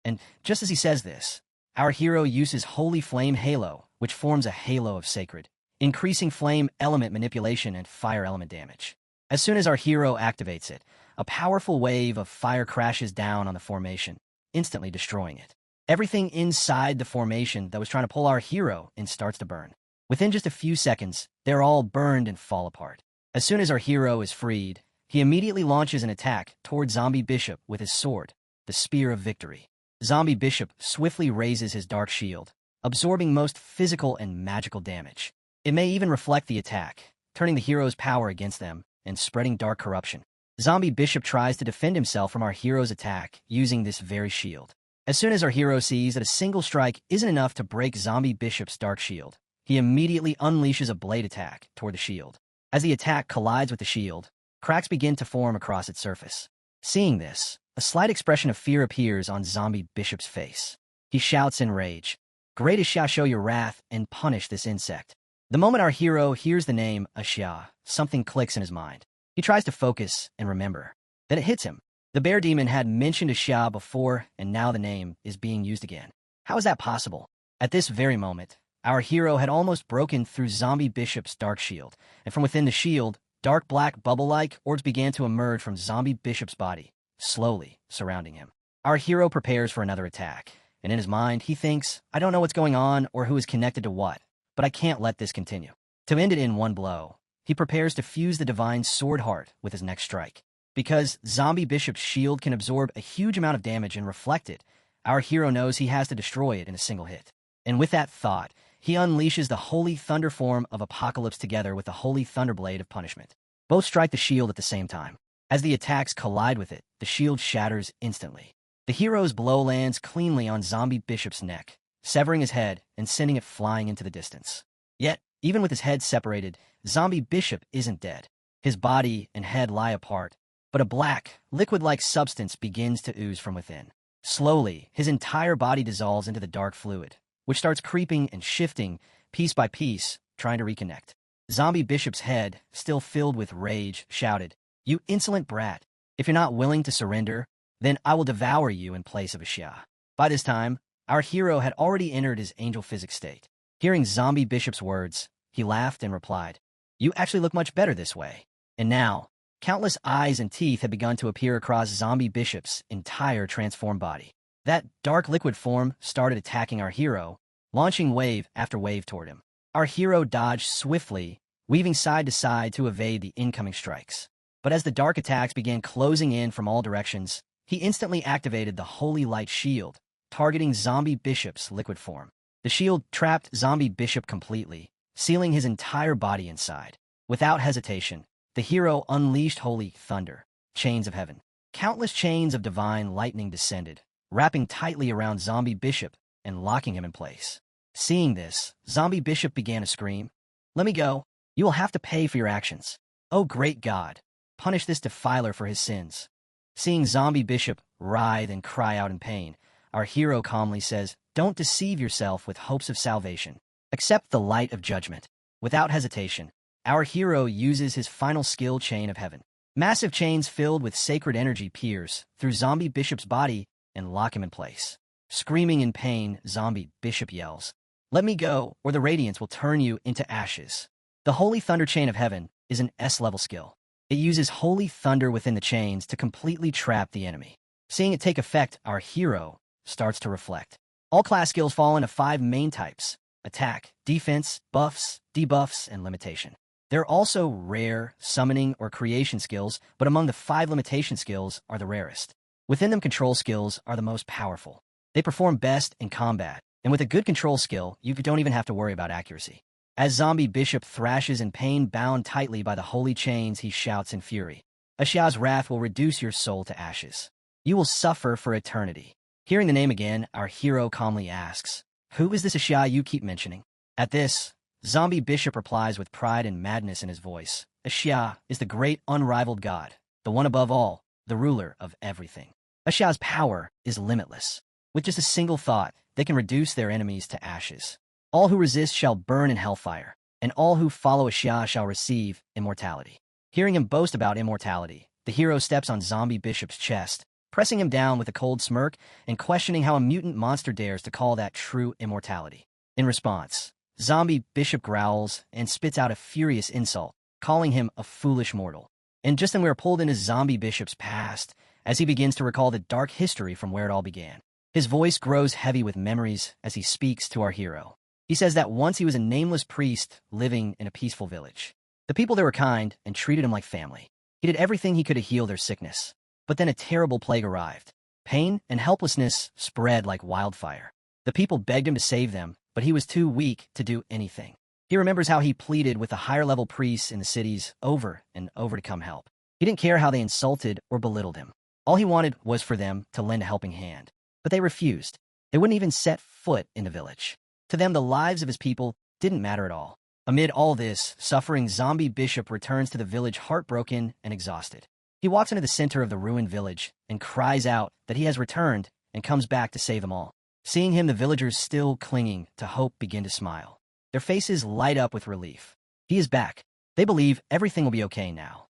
And just as he says this, our hero uses Holy Flame Halo, which forms a halo of sacred, increasing flame element manipulation and fire element damage. As soon as our hero activates it, a powerful wave of fire crashes down on the formation, instantly destroying it. Everything inside the formation that was trying to pull our hero in starts to burn. Within just a few seconds, they're all burned and fall apart. As soon as our hero is freed, he immediately launches an attack toward Zombie Bishop with his sword, the Spear of Victory. Zombie Bishop swiftly raises his dark shield, absorbing most physical and magical damage. It may even reflect the attack, turning the hero's power against them and spreading dark corruption. Zombie Bishop tries to defend himself from our hero's attack using this very shield. As soon as our hero sees that a single strike isn't enough to break Zombie Bishop's dark shield, he immediately unleashes a blade attack toward the shield. As the attack collides with the shield, cracks begin to form across its surface. Seeing this, a slight expression of fear appears on Zombie Bishop's face. He shouts in rage, "Great shall show your wrath and punish this insect." The moment our hero hears the name Ashia, something clicks in his mind. He tries to focus and remember. Then it hits him. The bear demon had mentioned Ashia before, and now the name is being used again. How is that possible? At this very moment, our hero had almost broken through Zombie Bishop's dark shield, and from within the shield, dark black bubble-like orbs began to emerge from Zombie Bishop's body, slowly surrounding him. Our hero prepares for another attack, and in his mind, he thinks, "I don't know what's going on or who is connected to what, but I can't let this continue." To end it in one blow, he prepares to fuse the divine sword heart with his next strike. Because Zombie Bishop's shield can absorb a huge amount of damage and reflect it, our hero knows he has to destroy it in a single hit. And with that thought, he unleashes the Holy Thunder form of Apocalypse together with the Holy Thunderblade of Punishment. Both strike the shield at the same time. As the attacks collide with it, the shield shatters instantly. The hero's blow lands cleanly on Zombie Bishop's neck, severing his head and sending it flying into the distance. Yet, even with his head separated, Zombie Bishop isn't dead. His body and head lie apart, but a black, liquid-like substance begins to ooze from within. Slowly, his entire body dissolves into the dark fluid, which starts creeping and shifting, piece by piece, trying to reconnect. Zombie Bishop's head, still filled with rage, shouted, "You insolent brat! If you're not willing to surrender, then I will devour you in place of Ashia." By this time, our hero had already entered his angel physics state. Hearing Zombie Bishop's words, he laughed and replied, "You actually look much better this way." And now, countless eyes and teeth had begun to appear across Zombie Bishop's entire transformed body. That dark liquid form started attacking our hero, launching wave after wave toward him. Our hero dodged swiftly, weaving side to side to evade the incoming strikes. But as the dark attacks began closing in from all directions, he instantly activated the Holy Light Shield, targeting Zombie Bishop's liquid form. The shield trapped Zombie Bishop completely, sealing his entire body inside. Without hesitation, the hero unleashed Holy Thunder, chains of heaven. Countless chains of divine lightning descended, wrapping tightly around Zombie Bishop and locking him in place. Seeing this, Zombie Bishop began to scream, "Let me go. You will have to pay for your actions. Oh great God, punish this defiler for his sins." Seeing Zombie Bishop writhe and cry out in pain, our hero calmly says, "Don't deceive yourself with hopes of salvation. Accept the light of judgment." Without hesitation, our hero uses his final skill, Chain of Heaven. Massive chains filled with sacred energy pierce through Zombie Bishop's body and lock him in place. Screaming in pain, Zombie Bishop yells, "Let me go, or the radiance will turn you into ashes." The Holy Thunder Chain of Heaven is an S-level skill. It uses holy thunder within the chains to completely trap the enemy. Seeing it take effect, our hero starts to reflect. All class skills fall into 5 main types: attack, defense, buffs, debuffs, and limitation. There are also rare, summoning, or creation skills, but among the 5 limitation skills are the rarest. Within them, control skills are the most powerful. They perform best in combat, and with a good control skill, you don't even have to worry about accuracy. As Zombie Bishop thrashes in pain, bound tightly by the holy chains, he shouts in fury, "Ashia's wrath will reduce your soul to ashes. You will suffer for eternity." Hearing the name again, our hero calmly asks, "Who is this Ashia you keep mentioning?" At this, Zombie Bishop replies with pride and madness in his voice, "Ashia is the great unrivaled god, the one above all, the ruler of everything. Ashia's power is limitless. With just a single thought, they can reduce their enemies to ashes. All who resist shall burn in hellfire, and all who follow Ashia shall receive immortality." Hearing him boast about immortality, The hero steps on Zombie Bishop's chest, pressing him down with a cold smirk and questioning how a mutant monster dares to call that true immortality. In response, Zombie Bishop growls and spits out a furious insult, calling him a foolish mortal. And just then we are pulled into Zombie Bishop's past as he begins to recall the dark history from where it all began. His voice grows heavy with memories as he speaks to our hero. He says that once he was a nameless priest living in a peaceful village. The people there were kind and treated him like family. He did everything he could to heal their sickness. But then a terrible plague arrived. Pain and helplessness spread like wildfire. The people begged him to save them, but he was too weak to do anything. He remembers how he pleaded with the higher-level priests in the cities over and over to come help. He didn't care how they insulted or belittled him. All he wanted was for them to lend a helping hand. But they refused. They wouldn't even set foot in the village. To them, the lives of his people didn't matter at all. Amid all this, suffering Zombie Bishop returns to the village heartbroken and exhausted. He walks into the center of the ruined village and cries out that he has returned and comes back to save them all. Seeing him, the villagers still clinging to hope begin to smile. Their faces light up with relief. He is back. They believe everything will be okay now.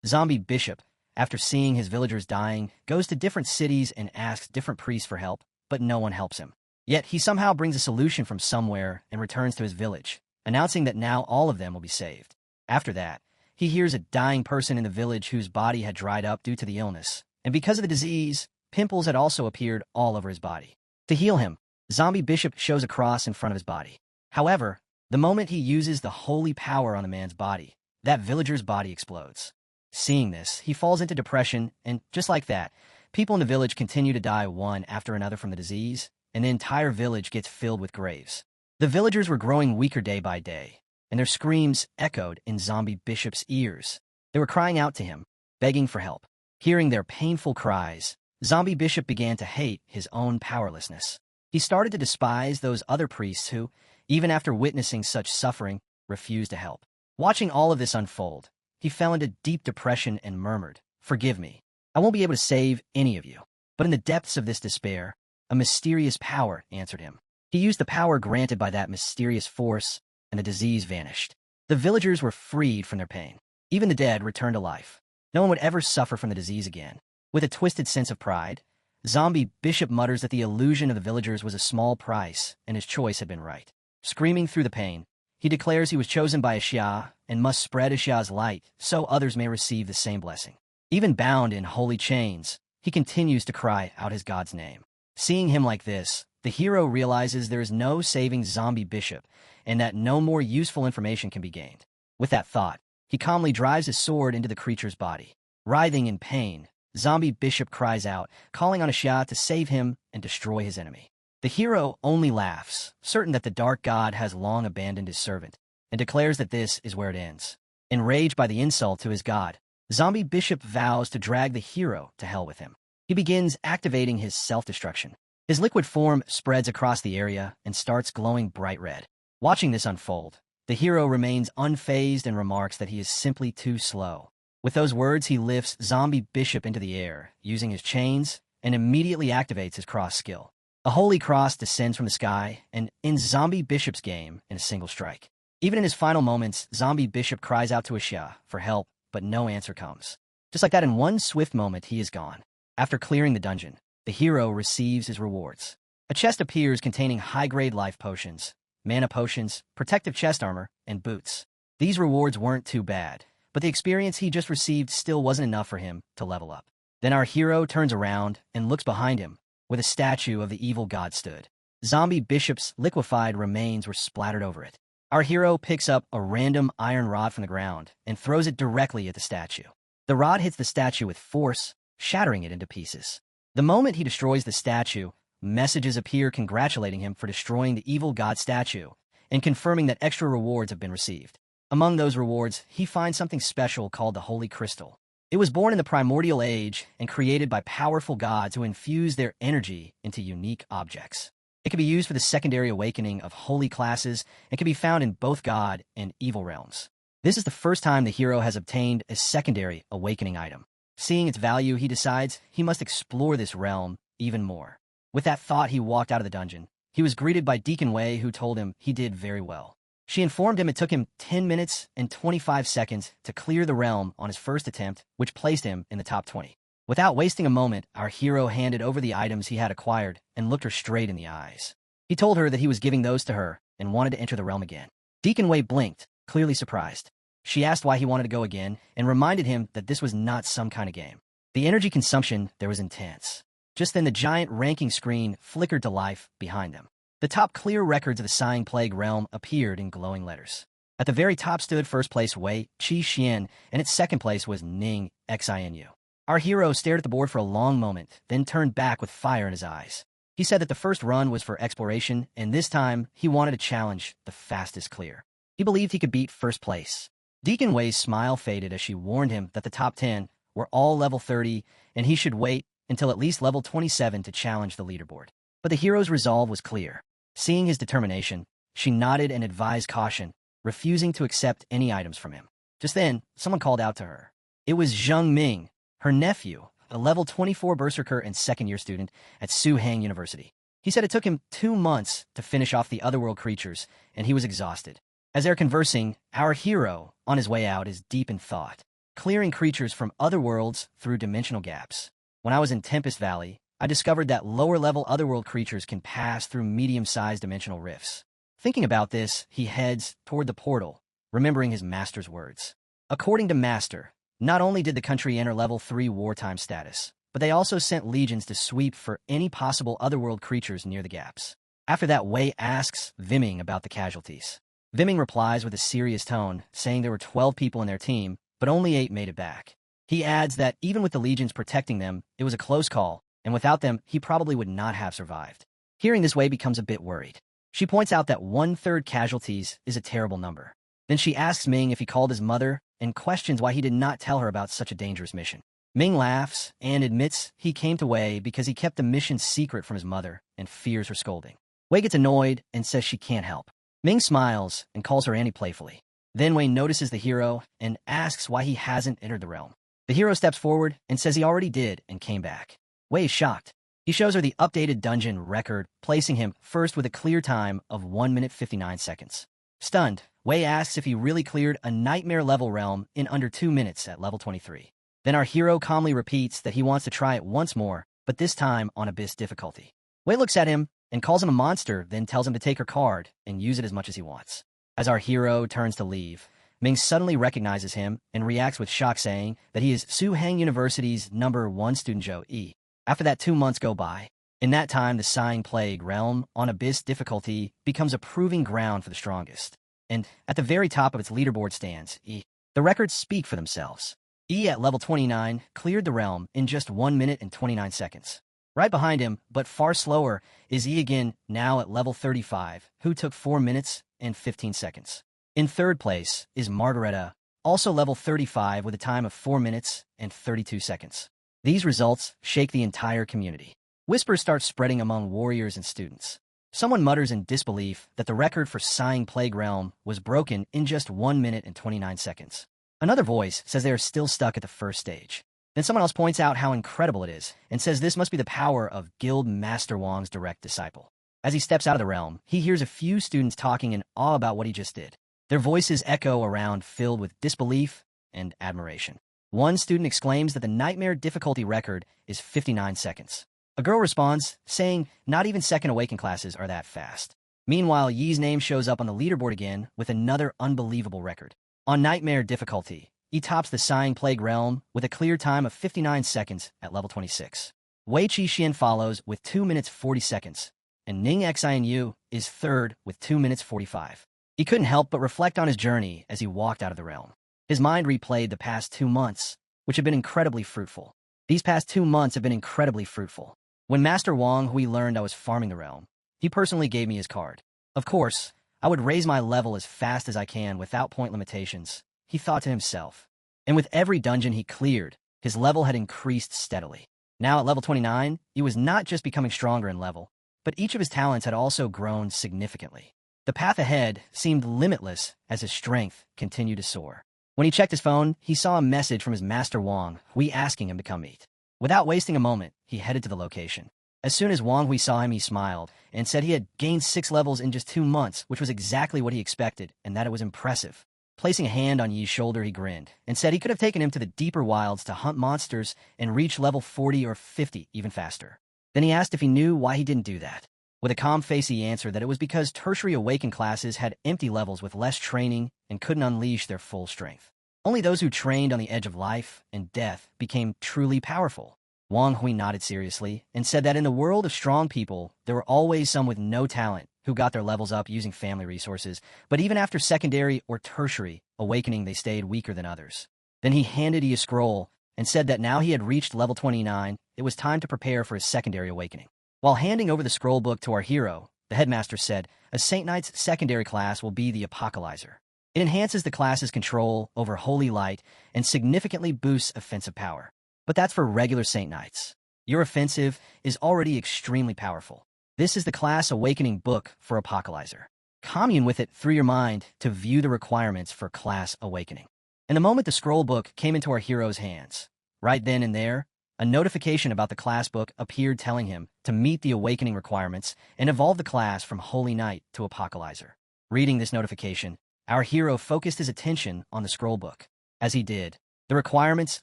Zombie Bishop, after seeing his villagers dying, goes to different cities and asks different priests for help, but no one helps him. Yet he somehow brings a solution from somewhere and returns to his village, announcing that now all of them will be saved. After that, he hears a dying person in the village whose body had dried up due to the illness, and because of the disease, pimples had also appeared all over his body. To heal him, Zombie Bishop shows a cross in front of his body. However, the moment he uses the holy power on the man's body, that villager's body explodes. Seeing this, he falls into depression, and just like that, people in the village continue to die one after another from the disease, and the entire village gets filled with graves. The villagers were growing weaker day by day, and their screams echoed in Zombie Bishop's ears. They were crying out to him, begging for help. Hearing their painful cries, Zombie Bishop began to hate his own powerlessness. He started to despise those other priests who, even after witnessing such suffering, refused to help. Watching all of this unfold, he fell into deep depression and murmured, "Forgive me. I won't be able to save any of you." But in the depths of this despair, a mysterious power answered him. He used the power granted by that mysterious force, and the disease vanished. The villagers were freed from their pain. Even the dead returned to life. No one would ever suffer from the disease again. With a twisted sense of pride, Zombie Bishop mutters that the illusion of the villagers was a small price, and his choice had been right. Screaming through the pain, he declares he was chosen by Xia and must spread Xia's light so others may receive the same blessing. Even bound in holy chains, he continues to cry out his god's name. Seeing him like this, the hero realizes there is no saving Zombie Bishop and that no more useful information can be gained. With that thought, he calmly drives his sword into the creature's body. Writhing in pain, Zombie Bishop cries out, calling on Xia to save him and destroy his enemy. The hero only laughs, certain that the dark god has long abandoned his servant, and declares that this is where it ends. Enraged by the insult to his god, Zombie Bishop vows to drag the hero to hell with him. He begins activating his self-destruction. His liquid form spreads across the area and starts glowing bright red. Watching this unfold, the hero remains unfazed and remarks that he is simply too slow. With those words, he lifts Zombie Bishop into the air, using his chains, and immediately activates his cross skill. A holy cross descends from the sky and ends Zombie Bishop's game in a single strike. Even in his final moments, Zombie Bishop cries out to Xia for help, but no answer comes. Just like that, in one swift moment, he is gone. After clearing the dungeon, the hero receives his rewards. A chest appears containing high-grade life potions, mana potions, protective chest armor, and boots. These rewards weren't too bad, but the experience he just received still wasn't enough for him to level up. Then our hero turns around and looks behind him, where the statue of the evil god stood. Zombie Bishop's liquefied remains were splattered over it. Our hero picks up a random iron rod from the ground and throws it directly at the statue. The rod hits the statue with force, shattering it into pieces. The moment he destroys the statue, messages appear congratulating him for destroying the evil god statue and confirming that extra rewards have been received. Among those rewards, he finds something special called the Holy Crystal. It was born in the primordial age and created by powerful gods who infuse their energy into unique objects. It can be used for the secondary awakening of holy classes and can be found in both God and evil realms. This is the first time the hero has obtained a secondary awakening item. Seeing its value, he decides he must explore this realm even more. With that thought, he walked out of the dungeon. He was greeted by Deacon Wei, who told him he did very well. She informed him it took him 10 minutes and 25 seconds to clear the realm on his first attempt, which placed him in the top 20. Without wasting a moment, our hero handed over the items he had acquired and looked her straight in the eyes. He told her that he was giving those to her and wanted to enter the realm again. Deacon Wei blinked, clearly surprised. She asked why he wanted to go again and reminded him that this was not some kind of game. The energy consumption there was intense. Just then the giant ranking screen flickered to life behind them. The top clear records of the Sighing Plague realm appeared in glowing letters. At the very top stood first place Wei Qi Xian, and its second place was Ning Xinu. Our hero stared at the board for a long moment, then turned back with fire in his eyes. He said that the first run was for exploration, and this time he wanted to challenge the fastest clear. He believed he could beat first place. Deacon Wei's smile faded as she warned him that the top 10 were all level 30, and he should wait until at least level 27 to challenge the leaderboard. But the hero's resolve was clear. Seeing his determination, she nodded and advised caution, refusing to accept any items from him. Just then, someone called out to her. It was Zheng Ming, her nephew, a level 24 berserker and second-year student at Suhang University. He said it took him 2 months to finish off the otherworld creatures, and he was exhausted. As they're conversing, our hero, on his way out, is deep in thought, clearing creatures from other worlds through dimensional gaps. When I was in Tempest Valley, I discovered that lower-level otherworld creatures can pass through medium-sized dimensional rifts. Thinking about this, he heads toward the portal, remembering his master's words. According to Master, not only did the country enter level 3 wartime status, but they also sent legions to sweep for any possible otherworld creatures near the gaps. After that, Wei asks Viming about the casualties. Viming replies with a serious tone, saying there were 12 people in their team, but only 8 made it back. He adds that even with the legions protecting them, it was a close call, and without them, he probably would not have survived. Hearing this, Wei becomes a bit worried. She points out that 1/3 casualties is a terrible number. Then she asks Ming if he called his mother and questions why he did not tell her about such a dangerous mission. Ming laughs and admits he came to Wei because he kept the mission secret from his mother and fears her scolding. Wei gets annoyed and says she can't help. Ming smiles and calls her Annie playfully. Then Wei notices the hero and asks why he hasn't entered the realm. The hero steps forward and says he already did and came back. Wei is shocked. He shows her the updated dungeon record, placing him first with a clear time of 1 minute 59 seconds. Stunned, Wei asks if he really cleared a nightmare-level realm in under 2 minutes at level 23. Then our hero calmly repeats that he wants to try it once more, but this time on Abyss difficulty. Wei looks at him and calls him a monster, then tells him to take her card and use it as much as he wants. As our hero turns to leave, Ming suddenly recognizes him and reacts with shock, saying that he is Suhang University's #1 student Zhou Yi. After that, 2 months go by. In that time, the Sighing Plague realm on Abyss difficulty becomes a proving ground for the strongest. And at the very top of its leaderboard stands E. The records speak for themselves. E at level 29 cleared the realm in just 1 minute and 29 seconds. Right behind him, but far slower, is E again, now at level 35, who took 4 minutes and 15 seconds. In third place is Margareta, also level 35 with a time of 4 minutes and 32 seconds. These results shake the entire community. Whispers start spreading among warriors and students. Someone mutters in disbelief that the record for Sighing Plague realm was broken in just 1 minute and 29 seconds. Another voice says they are still stuck at the first stage. Then someone else points out how incredible it is and says this must be the power of Guild Master Wang's direct disciple. As he steps out of the realm, he hears a few students talking in awe about what he just did. Their voices echo around, filled with disbelief and admiration. One student exclaims that the nightmare difficulty record is 59 seconds. A girl responds, saying not even second awaken classes are that fast. Meanwhile, Yi's name shows up on the leaderboard again with another unbelievable record. On nightmare difficulty, he tops the Sighing Plague realm with a clear time of 59 seconds at level 26. Wei Qi Xian follows with 2 minutes 40 seconds, and Ning Xinu is third with 2 minutes 45. He couldn't help but reflect on his journey as he walked out of the realm. His mind replayed the past 2 months, which have been incredibly fruitful. These past 2 months have been incredibly fruitful. When Master Wang, who he learned I was farming the realm, he personally gave me his card. Of course, I would raise my level as fast as I can without point limitations, he thought to himself. And with every dungeon he cleared, his level had increased steadily. Now at level 29, he was not just becoming stronger in level, but each of his talents had also grown significantly. The path ahead seemed limitless as his strength continued to soar. When he checked his phone, he saw a message from his Master Wang, asking him to come meet. Without wasting a moment, he headed to the location. As soon as Wang Hui saw him, he smiled and said he had gained 6 levels in just 2 months, which was exactly what he expected, and that it was impressive. Placing a hand on Yi's shoulder, he grinned and said he could have taken him to the deeper wilds to hunt monsters and reach level 40 or 50 even faster. Then he asked if he knew why he didn't do that. With a calm face, he answered that it was because tertiary awakened classes had empty levels with less training and couldn't unleash their full strength. Only those who trained on the edge of life and death became truly powerful. Wang Hui nodded seriously and said that in the world of strong people, there were always some with no talent who got their levels up using family resources, but even after secondary or tertiary awakening, they stayed weaker than others. Then he handed Yi a scroll and said that now he had reached level 29, it was time to prepare for his secondary awakening. While handing over the scroll book to our hero, the headmaster said, a Saint Knight's secondary class will be the Apocalyzer. It enhances the class's control over holy light and significantly boosts offensive power. But that's for regular Saint Knights. Your offensive is already extremely powerful. This is the class awakening book for Apocalyzer. Commune with it through your mind to view the requirements for class awakening. In the moment the scroll book came into our hero's hands, right then and there, a notification about the class book appeared telling him to meet the awakening requirements and evolve the class from Holy Knight to Apocalyzer. Reading this notification, our hero focused his attention on the scroll book. As he did, the requirements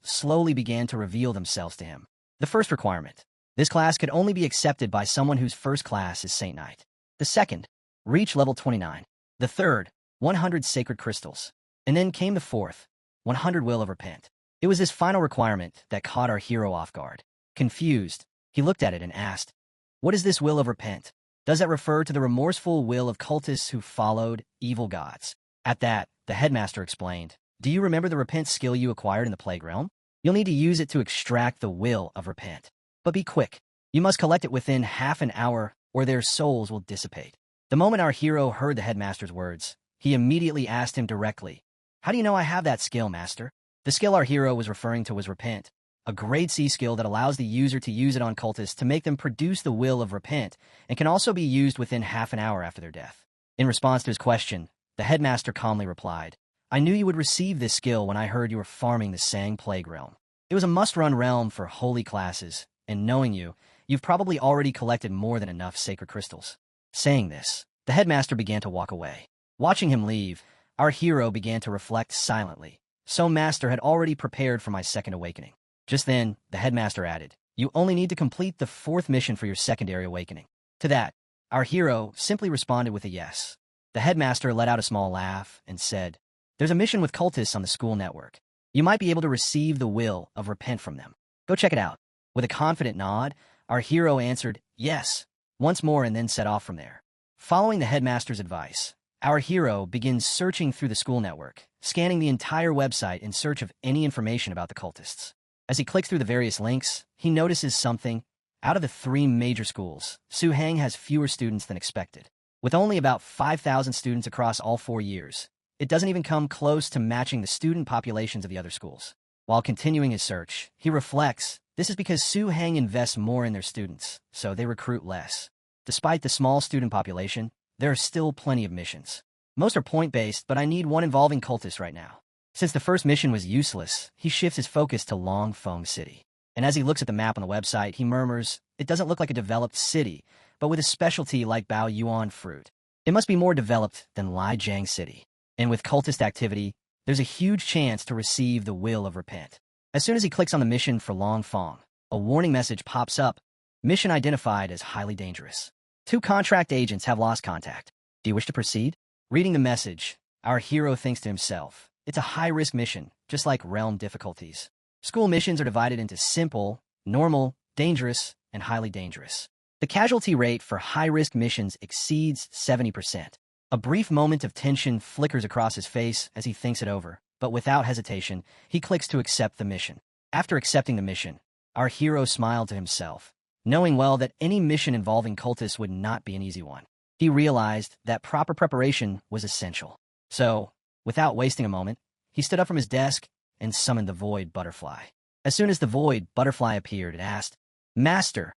slowly began to reveal themselves to him. The first requirement: this class could only be accepted by someone whose first class is Saint Knight. The second: reach level 29. The third: 100 sacred crystals. And then came the fourth: 100 will of repent. It was this final requirement that caught our hero off guard. Confused, he looked at it and asked, what is this will of repent? Does that refer to the remorseful will of cultists who followed evil gods? At that, the headmaster explained, do you remember the repent skill you acquired in the plague realm? You'll need to use it to extract the will of repent. But be quick. You must collect it within half an hour or their souls will dissipate. The moment our hero heard the headmaster's words, he immediately asked him directly, how do you know I have that skill, master? The skill our hero was referring to was repent, a grade C skill that allows the user to use it on cultists to make them produce the will of repent and can also be used within half an hour after their death. In response to his question, the headmaster calmly replied, I knew you would receive this skill when I heard you were farming the Sang Plague Realm. It was a must-run realm for holy classes, and knowing you, you've probably already collected more than enough sacred crystals. Saying this, the headmaster began to walk away. Watching him leave, our hero began to reflect silently. So master had already prepared for my second awakening. Just then, the headmaster added, you only need to complete the fourth mission for your secondary awakening. To that, our hero simply responded with a yes. The headmaster let out a small laugh and said, there's a mission with cultists on the school network. You might be able to receive the will of repent from them. Go check it out. With a confident nod, our hero answered, yes, once more and then set off from there. Following the headmaster's advice, our hero begins searching through the school network, scanning the entire website in search of any information about the cultists. As he clicks through the various links, he notices something. Out of the 3 major schools, Suhang has fewer students than expected. With only about 5,000 students across all 4 years, it doesn't even come close to matching the student populations of the other schools. While continuing his search, he reflects, this is because Suhang invests more in their students, so they recruit less. Despite the small student population, there are still plenty of missions. Most are point-based, but I need one involving cultists right now. Since the first mission was useless, he shifts his focus to Longfeng City. And as he looks at the map on the website, he murmurs, it doesn't look like a developed city, but with a specialty like Bao Yuan fruit. It must be more developed than Lijiang City. And with cultist activity, there's a huge chance to receive the will of repent. As soon as he clicks on the mission for Longfeng, a warning message pops up. Mission identified as highly dangerous. 2 contract agents have lost contact. Do you wish to proceed? Reading the message, our hero thinks to himself, it's a high-risk mission, just like realm difficulties. School missions are divided into simple, normal, dangerous, and highly dangerous. The casualty rate for high-risk missions exceeds 70%. A brief moment of tension flickers across his face as he thinks it over, but without hesitation, he clicks to accept the mission. After accepting the mission, our hero smiled to himself, knowing well that any mission involving cultists would not be an easy one. He realized that proper preparation was essential. So, without wasting a moment, he stood up from his desk and summoned the Void Butterfly. As soon as the Void Butterfly appeared, it asked, Master,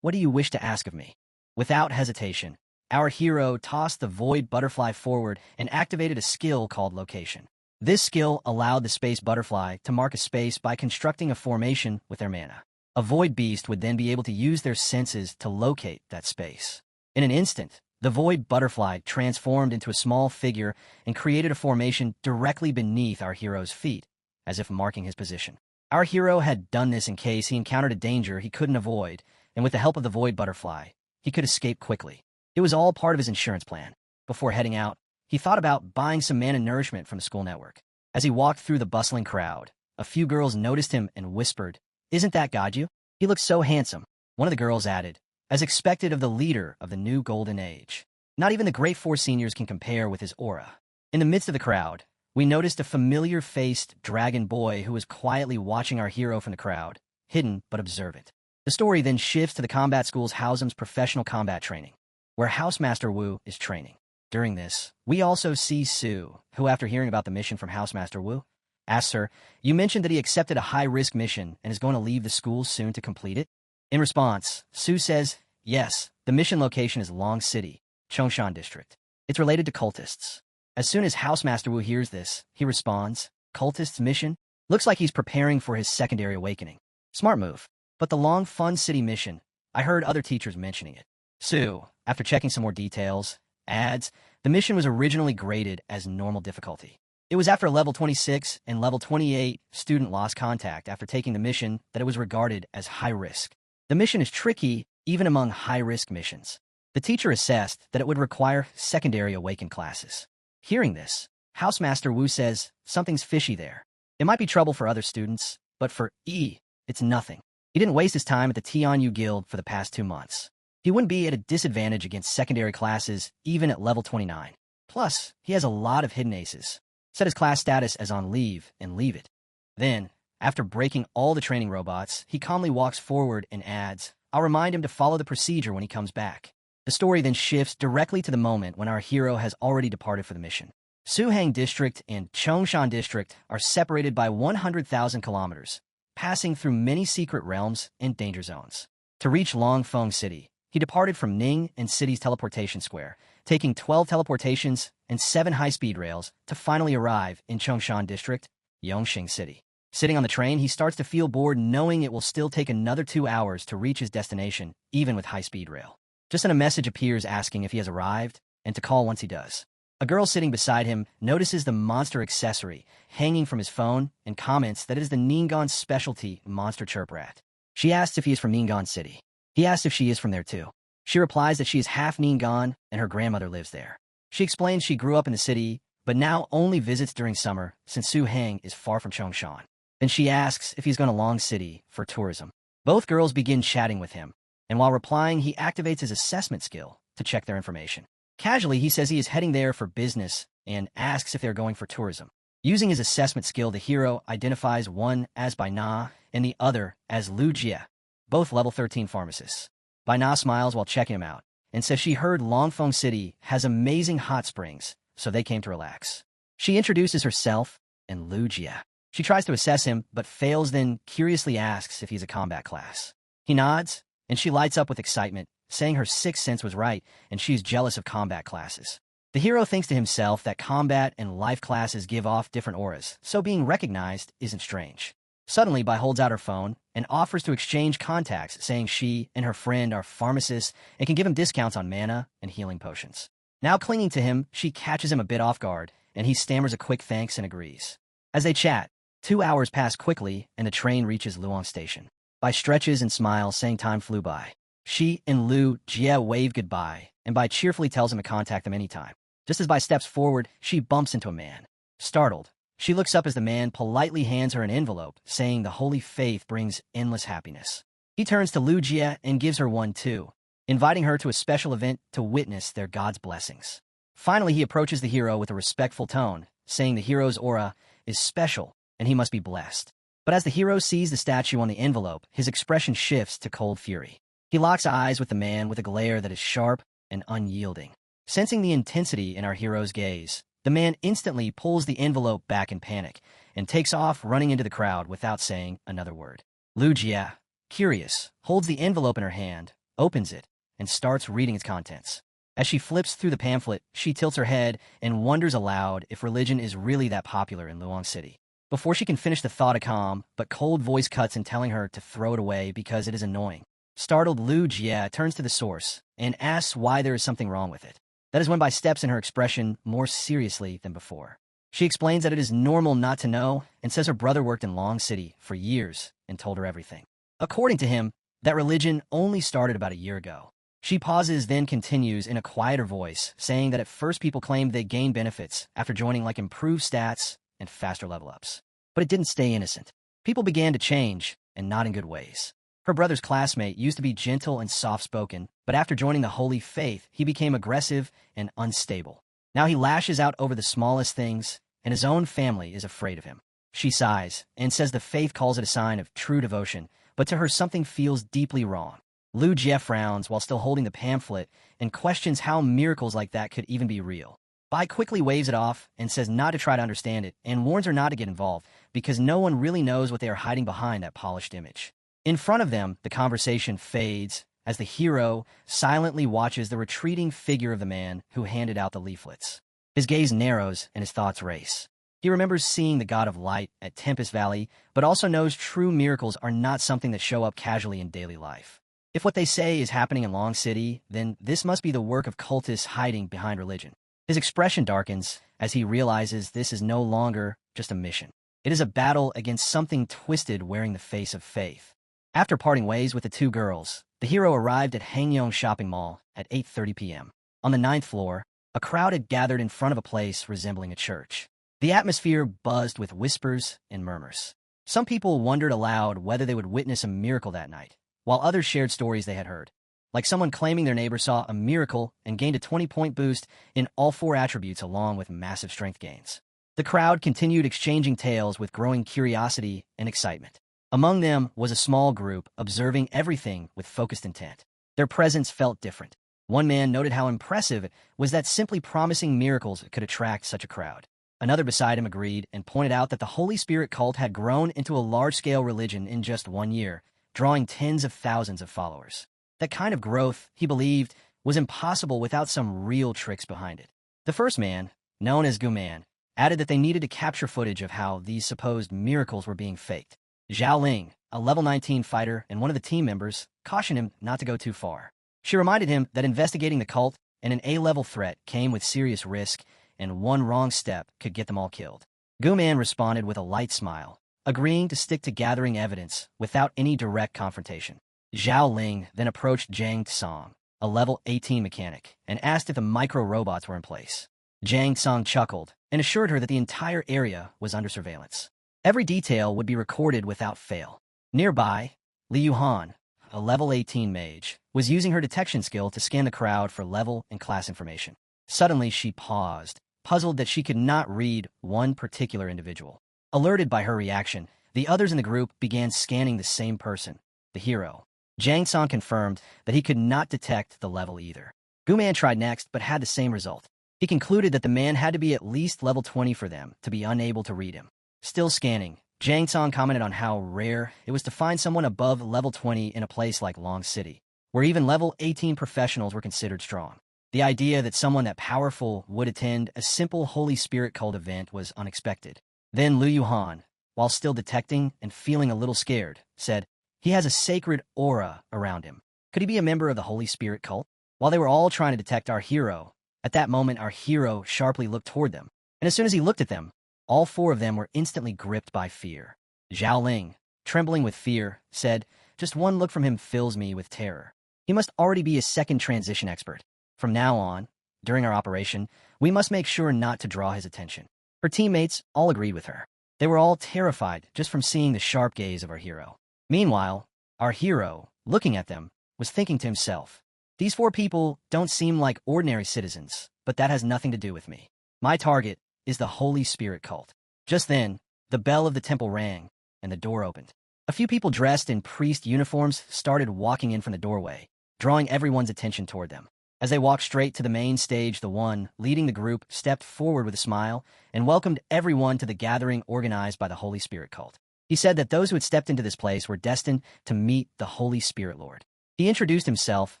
what do you wish to ask of me? Without hesitation, our hero tossed the Void Butterfly forward and activated a skill called Location. This skill allowed the Space Butterfly to mark a space by constructing a formation with their mana. A void beast would then be able to use their senses to locate that space. In an instant, the void butterfly transformed into a small figure and created a formation directly beneath our hero's feet, as if marking his position. Our hero had done this in case he encountered a danger he couldn't avoid, and with the help of the void butterfly, he could escape quickly. It was all part of his insurance plan. Before heading out, he thought about buying some mana nourishment from the school network. As he walked through the bustling crowd, a few girls noticed him and whispered, "Isn't that Gaju? He looks so handsome." One of the girls added, "As expected of the leader of the new golden age. Not even the great four seniors can compare with his aura." In the midst of the crowd, we noticed a familiar-faced dragon boy who was quietly watching our hero from the crowd, hidden but observant. The story then shifts to the combat school's Haosam's professional combat training, where Housemaster Wu is training. During this, we also see Su, who after hearing about the mission from Housemaster Wu, asks her, "You mentioned that he accepted a high-risk mission and is going to leave the school soon to complete it?" In response, Su says, "Yes, the mission location is Long City, Chongshan District. It's related to cultists." As soon as Housemaster Wu hears this, he responds, "Cultists mission? Looks like he's preparing for his secondary awakening. Smart move. But the Long Fun City mission, I heard other teachers mentioning it." Su, after checking some more details, adds, "The mission was originally graded as normal difficulty. It was after level 26 and level 28 student lost contact after taking the mission that it was regarded as high risk. The mission is tricky even among high-risk missions. The teacher assessed that it would require secondary awakened classes." Hearing this, Housemaster Wu says, "Something's fishy there. It might be trouble for other students, but for E, it's nothing. He didn't waste his time at the Tianyu Guild for the past 2 months. He wouldn't be at a disadvantage against secondary classes even at level 29. Plus, he has a lot of hidden aces. Set his class status as on leave and leave it." Then, after breaking all the training robots, he calmly walks forward and adds, "I'll remind him to follow the procedure when he comes back." The story then shifts directly to the moment when our hero has already departed for the mission. Suhang District and Chongshan District are separated by 100,000 kilometers, passing through many secret realms and danger zones. To reach Longfeng City, he departed from Ning and City's teleportation square, taking 12 teleportations and 7 high-speed rails to finally arrive in Chongshan District, Yongxing City. Sitting on the train, he starts to feel bored knowing it will still take another 2 hours to reach his destination, even with high-speed rail. Just then a message appears asking if he has arrived and to call once he does. A girl sitting beside him notices the monster accessory hanging from his phone and comments that it is the Ningguang's specialty monster chirp rat. She asks if he is from Ningguang City. He asks if she is from there too. She replies that she is half Ningguang and her grandmother lives there. She explains she grew up in the city, but now only visits during summer since Su Hang is far from Chongshan. Then she asks if he's going to Long City for tourism. Both girls begin chatting with him, and while replying, he activates his assessment skill to check their information. Casually, he says he is heading there for business and asks if they're going for tourism. Using his assessment skill, the hero identifies one as Bai Na and the other as Lu Jie, both level 13 pharmacists. Bai Na smiles while checking him out and says she heard Longfeng City has amazing hot springs, so they came to relax. She introduces herself and Lu Jie. She tries to assess him, but fails, then curiously asks if he's a combat class. He nods, and she lights up with excitement, saying her sixth sense was right and she's jealous of combat classes. The hero thinks to himself that combat and life classes give off different auras, so being recognized isn't strange. Suddenly, Bai holds out her phone and offers to exchange contacts, saying she and her friend are pharmacists and can give him discounts on mana and healing potions. Now clinging to him, she catches him a bit off guard, and he stammers a quick thanks and agrees. As they chat, 2 hours pass quickly and the train reaches Luong Station. Bai stretches and smiles, saying time flew by. She and Lu Jie wave goodbye, and Bai cheerfully tells him to contact them anytime. Just as Bai steps forward, she bumps into a man. Startled, she looks up as the man politely hands her an envelope, saying the holy faith brings endless happiness. He turns to Lu Jie and gives her one too, inviting her to a special event to witness their God's blessings. Finally, he approaches the hero with a respectful tone, saying the hero's aura is special and he must be blessed. But as the hero sees the statue on the envelope, his expression shifts to cold fury. He locks eyes with the man with a glare that is sharp and unyielding. Sensing the intensity in our hero's gaze, the man instantly pulls the envelope back in panic and takes off running into the crowd without saying another word. Lu Jie, curious, holds the envelope in her hand, opens it, and starts reading its contents. As she flips through the pamphlet, she tilts her head and wonders aloud if religion is really that popular in Luong City. Before she can finish the thought, a calm but cold voice cuts in, telling her to throw it away because it is annoying. Startled, Lu Jie turns to the source and asks why there is something wrong with it. That is when Bai steps in, her expression more seriously than before. She explains that it is normal not to know and says her brother worked in Long City for years and told her everything. According to him, that religion only started about a year ago. She pauses, then continues in a quieter voice, saying that at first people claimed they gained benefits after joining, like improved stats and faster level ups. But it didn't stay innocent. People began to change, and not in good ways. Her brother's classmate used to be gentle and soft-spoken, but after joining the holy faith, he became aggressive and unstable. Now he lashes out over the smallest things, and his own family is afraid of him. She sighs and says the faith calls it a sign of true devotion, but to her something feels deeply wrong. Lu Jie frowns while still holding the pamphlet and questions how miracles like that could even be real. Bai quickly waves it off and says not to try to understand it, and warns her not to get involved because no one really knows what they are hiding behind that polished image. In front of them, the conversation fades as the hero silently watches the retreating figure of the man who handed out the leaflets. His gaze narrows and his thoughts race. He remembers seeing the God of Light at Tempest Valley, but also knows true miracles are not something that show up casually in daily life. If what they say is happening in Long City, then this must be the work of cultists hiding behind religion. His expression darkens as he realizes this is no longer just a mission. It is a battle against something twisted wearing the face of faith. After parting ways with the two girls, the hero arrived at Hangyong Shopping Mall at 8:30 p.m. On the 9th floor, a crowd had gathered in front of a place resembling a church. The atmosphere buzzed with whispers and murmurs. Some people wondered aloud whether they would witness a miracle that night, while others shared stories they had heard, like someone claiming their neighbor saw a miracle and gained a 20-point boost in all 4 attributes along with massive strength gains. The crowd continued exchanging tales with growing curiosity and excitement. Among them was a small group observing everything with focused intent. Their presence felt different. One man noted how impressive it was that simply promising miracles could attract such a crowd. Another beside him agreed and pointed out that the Holy Spirit cult had grown into a large-scale religion in just 1 year, drawing tens of thousands of followers. That kind of growth, he believed, was impossible without some real tricks behind it. The first man, known as Guman, added that they needed to capture footage of how these supposed miracles were being faked. Zhao Ling, a level 19 fighter and one of the team members, cautioned him not to go too far. She reminded him that investigating the cult and an A-level threat came with serious risk, and one wrong step could get them all killed. Guman responded with a light smile, agreeing to stick to gathering evidence without any direct confrontation. Zhao Ling then approached Zhang Tsang, a level 18 mechanic, and asked if the micro-robots were in place. Zhang Tsang chuckled and assured her that the entire area was under surveillance. Every detail would be recorded without fail. Nearby, Li Yuhan, a level 18 mage, was using her detection skill to scan the crowd for level and class information. Suddenly, she paused, puzzled that she could not read one particular individual. Alerted by her reaction, the others in the group began scanning the same person, the hero. Zhang Tsang confirmed that he could not detect the level either. Guman tried next, but had the same result. He concluded that the man had to be at least level 20 for them to be unable to read him. Still scanning, Zhang Tsang commented on how rare it was to find someone above level 20 in a place like Long City, where even level 18 professionals were considered strong. The idea that someone that powerful would attend a simple Holy Spirit cult event was unexpected. Then Lu Yuhan, while still detecting and feeling a little scared, said, "He has a sacred aura around him. Could he be a member of the Holy Spirit cult?" While they were all trying to detect our hero, at that moment our hero sharply looked toward them, and as soon as he looked at them, all 4 of them were instantly gripped by fear. Zhao Ling, trembling with fear, said, "Just one look from him fills me with terror. He must already be a second transition expert. From now on, during our operation, we must make sure not to draw his attention." Her teammates all agreed with her. They were all terrified just from seeing the sharp gaze of our hero. Meanwhile, our hero, looking at them, was thinking to himself, "These 4 people don't seem like ordinary citizens, but that has nothing to do with me. My target is the Holy Spirit cult." Just then, the bell of the temple rang, and the door opened. A few people dressed in priest uniforms started walking in from the doorway, drawing everyone's attention toward them. As they walked straight to the main stage, the one leading the group stepped forward with a smile and welcomed everyone to the gathering organized by the Holy Spirit cult. He said that those who had stepped into this place were destined to meet the Holy Spirit Lord. He introduced himself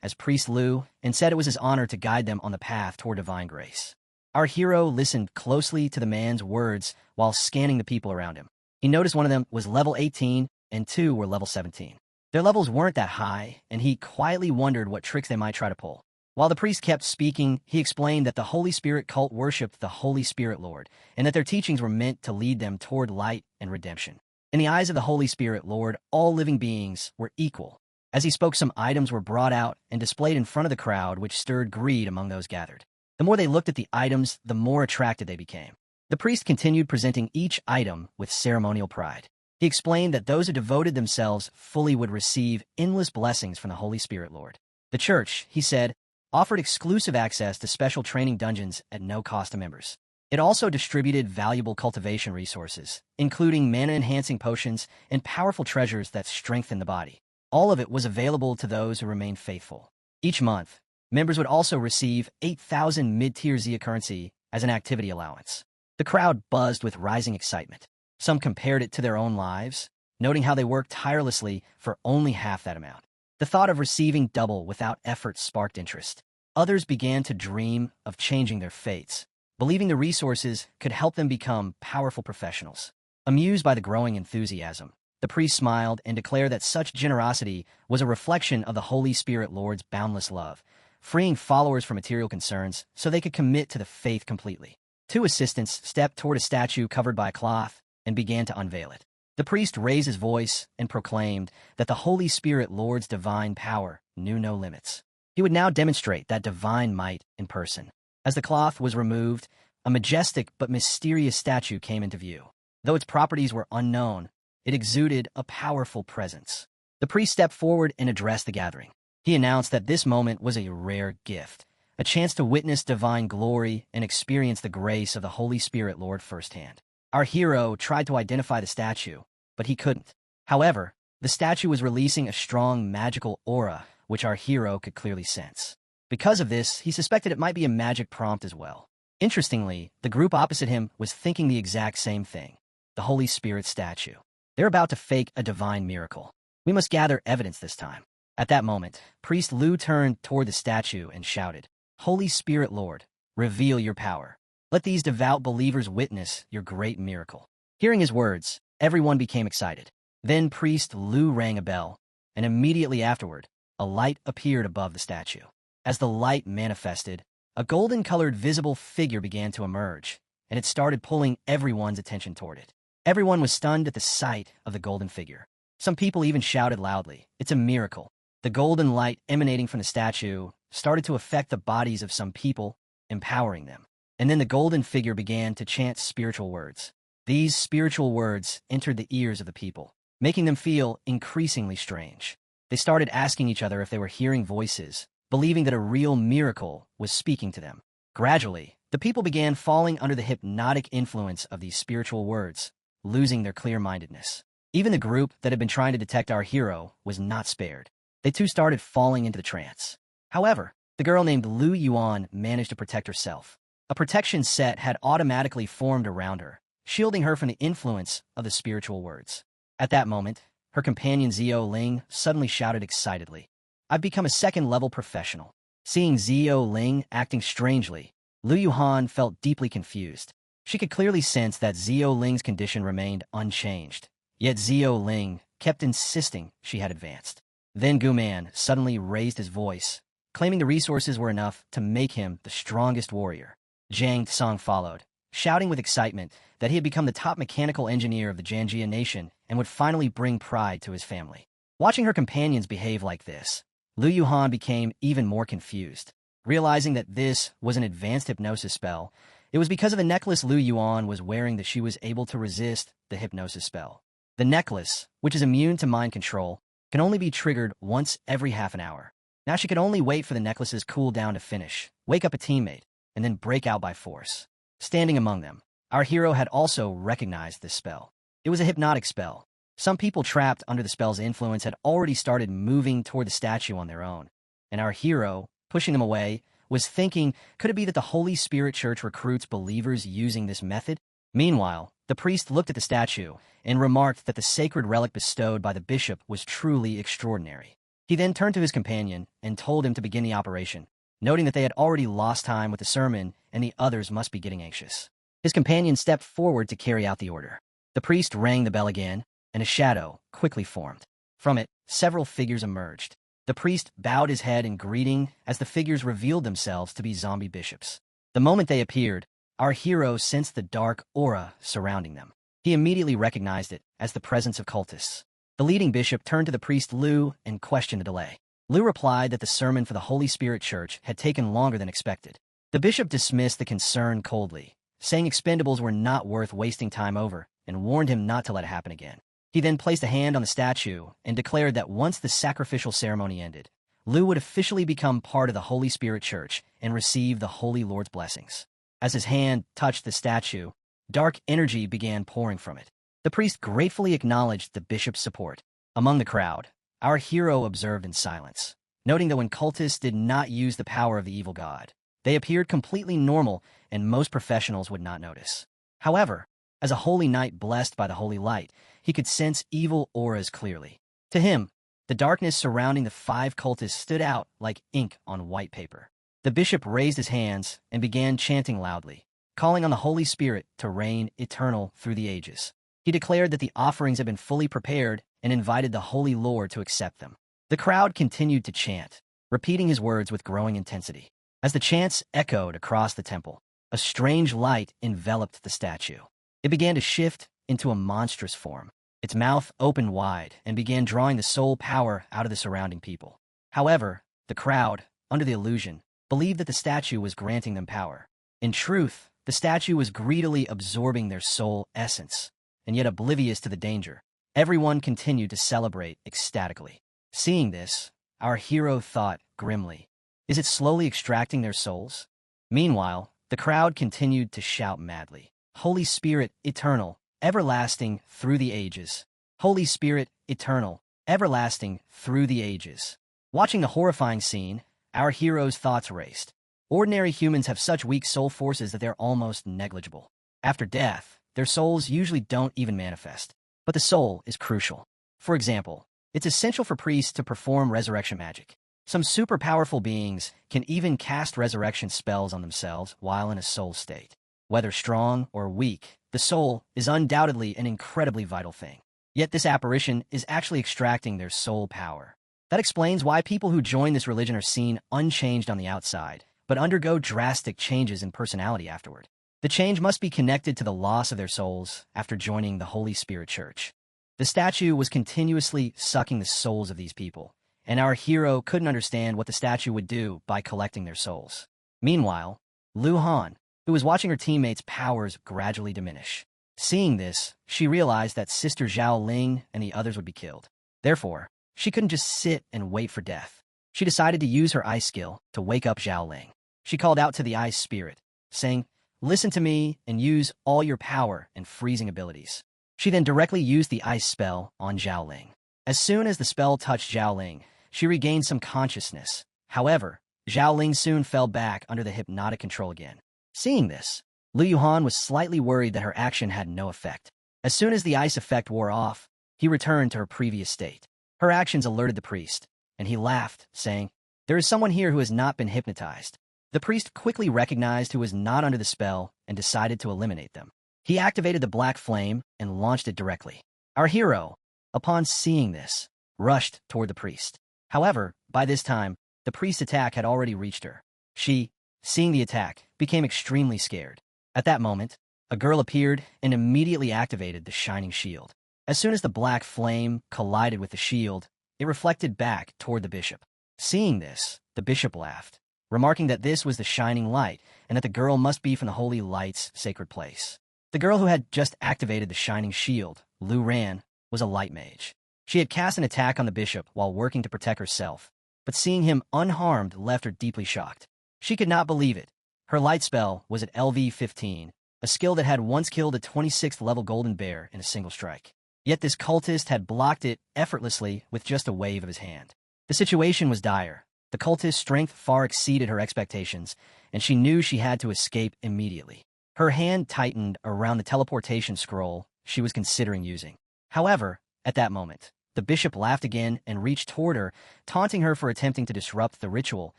as Priest Lu and said it was his honor to guide them on the path toward divine grace. Our hero listened closely to the man's words while scanning the people around him. He noticed one of them was level 18 and two were level 17. Their levels weren't that high, and he quietly wondered what tricks they might try to pull. While the priest kept speaking, he explained that the Holy Spirit cult worshipped the Holy Spirit Lord, and that their teachings were meant to lead them toward light and redemption. In the eyes of the Holy Spirit Lord, all living beings were equal. As he spoke, some items were brought out and displayed in front of the crowd, which stirred greed among those gathered. The more they looked at the items, the more attracted they became. The priest continued presenting each item with ceremonial pride. He explained that those who devoted themselves fully would receive endless blessings from the Holy Spirit Lord. The church, he said, offered exclusive access to special training dungeons at no cost to members. It also distributed valuable cultivation resources, including mana-enhancing potions and powerful treasures that strengthen the body. All of it was available to those who remained faithful. Each month, members would also receive 8,000 mid-tier Zia currency as an activity allowance. The crowd buzzed with rising excitement. Some compared it to their own lives, noting how they worked tirelessly for only half that amount. The thought of receiving double without effort sparked interest. Others began to dream of changing their fates, believing the resources could help them become powerful professionals. Amused by the growing enthusiasm, the priest smiled and declared that such generosity was a reflection of the Holy Spirit Lord's boundless love, freeing followers from material concerns so they could commit to the faith completely. Two assistants stepped toward a statue covered by a cloth and began to unveil it. The priest raised his voice and proclaimed that the Holy Spirit Lord's divine power knew no limits. He would now demonstrate that divine might in person. As the cloth was removed, a majestic but mysterious statue came into view. Though its properties were unknown, it exuded a powerful presence. The priest stepped forward and addressed the gathering. He announced that this moment was a rare gift, a chance to witness divine glory and experience the grace of the Holy Spirit Lord firsthand. Our hero tried to identify the statue, but he couldn't. However, the statue was releasing a strong magical aura, which our hero could clearly sense. Because of this, he suspected it might be a magic prompt as well. Interestingly, the group opposite him was thinking the exact same thing. The Holy Spirit statue. They're about to fake a divine miracle. We must gather evidence this time. At that moment, Priest Lu turned toward the statue and shouted, "Holy Spirit Lord, reveal your power. Let these devout believers witness your great miracle." Hearing his words, everyone became excited. Then Priest Lu rang a bell, and immediately afterward, a light appeared above the statue. As the light manifested, a golden-colored visible figure began to emerge, and it started pulling everyone's attention toward it. Everyone was stunned at the sight of the golden figure. Some people even shouted loudly, "It's a miracle." The golden light emanating from the statue started to affect the bodies of some people, empowering them. And then the golden figure began to chant spiritual words. These spiritual words entered the ears of the people, making them feel increasingly strange. They started asking each other if they were hearing voices, believing that a real miracle was speaking to them. Gradually, the people began falling under the hypnotic influence of these spiritual words, losing their clear-mindedness. Even the group that had been trying to detect our hero was not spared. They too started falling into the trance. However, the girl named Lu Yuan managed to protect herself. A protection set had automatically formed around her, shielding her from the influence of the spiritual words. At that moment, her companion Zio Ling suddenly shouted excitedly, "I've become a second-level professional." Seeing Zio Ling acting strangely, Lu Yuhan felt deeply confused. She could clearly sense that Zio Ling's condition remained unchanged, yet Zio Ling kept insisting she had advanced. Then Gu Man suddenly raised his voice, claiming the resources were enough to make him the strongest warrior. Zhang Tsang followed, shouting with excitement that he had become the top mechanical engineer of the Janjia nation and would finally bring pride to his family. Watching her companions behave like this, Lu Yuhan became even more confused. Realizing that this was an advanced hypnosis spell, it was because of the necklace Lu Yuan was wearing that she was able to resist the hypnosis spell. The necklace, which is immune to mind control, can only be triggered once every half an hour. Now she could only wait for the necklace's cooldown to finish, wake up a teammate, and then break out by force. Standing among them, our hero had also recognized this spell. It was a hypnotic spell. Some people trapped under the spell's influence had already started moving toward the statue on their own, and our hero, pushing them away, was thinking, could it be that the Holy Spirit Church recruits believers using this method? Meanwhile, the priest looked at the statue and remarked that the sacred relic bestowed by the bishop was truly extraordinary. He then turned to his companion and told him to begin the operation. noting that they had already lost time with the sermon and the others must be getting anxious. His companion stepped forward to carry out the order. The priest rang the bell again, and a shadow quickly formed. From it, several figures emerged. The priest bowed his head in greeting as the figures revealed themselves to be zombie bishops. The moment they appeared, our hero sensed the dark aura surrounding them. He immediately recognized it as the presence of cultists. The leading bishop turned to the priest Liu and questioned the delay. Liu replied that the sermon for the Holy Spirit Church had taken longer than expected. The bishop dismissed the concern coldly, saying expendables were not worth wasting time over, and warned him not to let it happen again. He then placed a hand on the statue and declared that once the sacrificial ceremony ended, Liu would officially become part of the Holy Spirit Church and receive the Holy Lord's blessings. As his hand touched the statue, dark energy began pouring from it. The priest gratefully acknowledged the bishop's support. Among the crowd, our hero observed in silence, noting that when cultists did not use the power of the evil god, they appeared completely normal and most professionals would not notice. However, as a holy knight blessed by the holy light, he could sense evil auras clearly. To him, the darkness surrounding the 5 cultists stood out like ink on white paper. The bishop raised his hands and began chanting loudly, calling on the Holy Spirit to reign eternal through the ages. He declared that the offerings had been fully prepared and invited the Holy Lord to accept them. The crowd continued to chant, repeating his words with growing intensity. As the chants echoed across the temple, a strange light enveloped the statue. It began to shift into a monstrous form. Its mouth opened wide and began drawing the soul power out of the surrounding people. However, the crowd, under the illusion, believed that the statue was granting them power. In truth, the statue was greedily absorbing their soul essence, and yet oblivious to the danger. Everyone continued to celebrate ecstatically. Seeing this, our hero thought grimly, is it slowly extracting their souls? Meanwhile, the crowd continued to shout madly, Holy Spirit, eternal, everlasting through the ages. Holy Spirit, eternal, everlasting through the ages. Watching the horrifying scene, our hero's thoughts raced. Ordinary humans have such weak soul forces that they're almost negligible. After death, their souls usually don't even manifest. But the soul is crucial. For example, it's essential for priests to perform resurrection magic. Some super powerful beings can even cast resurrection spells on themselves while in a soul state. Whether strong or weak, the soul is undoubtedly an incredibly vital thing. Yet this apparition is actually extracting their soul power. That explains why people who join this religion are seen unchanged on the outside, but undergo drastic changes in personality afterward. The change must be connected to the loss of their souls after joining the Holy Spirit Church. The statue was continuously sucking the souls of these people, and our hero couldn't understand what the statue would do by collecting their souls. Meanwhile, Lu Han, who was watching her teammates' powers gradually diminish. Seeing this, she realized that Sister Zhao Ling and the others would be killed. Therefore, she couldn't just sit and wait for death. She decided to use her ice skill to wake up Zhao Ling. She called out to the ice spirit, saying, "Listen to me and use all your power and freezing abilities." She then directly used the ice spell on Zhao Ling. As soon as the spell touched Zhao Ling, she regained some consciousness. However, Zhao Ling soon fell back under the hypnotic control again. Seeing this, Lu Yuhan was slightly worried that her action had no effect. As soon as the ice effect wore off, he returned to her previous state. Her actions alerted the priest, and he laughed, saying, "There is someone here who has not been hypnotized." The priest quickly recognized who was not under the spell and decided to eliminate them. He activated the black flame and launched it directly. Our hero, upon seeing this, rushed toward the priest. However, by this time, the priest's attack had already reached her. She, seeing the attack, became extremely scared. At that moment, a girl appeared and immediately activated the shining shield. As soon as the black flame collided with the shield, it reflected back toward the bishop. Seeing this, the bishop laughed, remarking that this was the shining light and that the girl must be from the holy light's sacred place. The girl who had just activated the shining shield, Lu Ran, was a light mage. She had cast an attack on the bishop while working to protect herself, but seeing him unharmed left her deeply shocked. She could not believe it. Her light spell was at LV-15, a skill that had once killed a 26th level golden bear in a single strike. Yet this cultist had blocked it effortlessly with just a wave of his hand. The situation was dire. The cultist's strength far exceeded her expectations, and she knew she had to escape immediately. Her hand tightened around the teleportation scroll she was considering using. However, at that moment, the bishop laughed again and reached toward her, taunting her for attempting to disrupt the ritual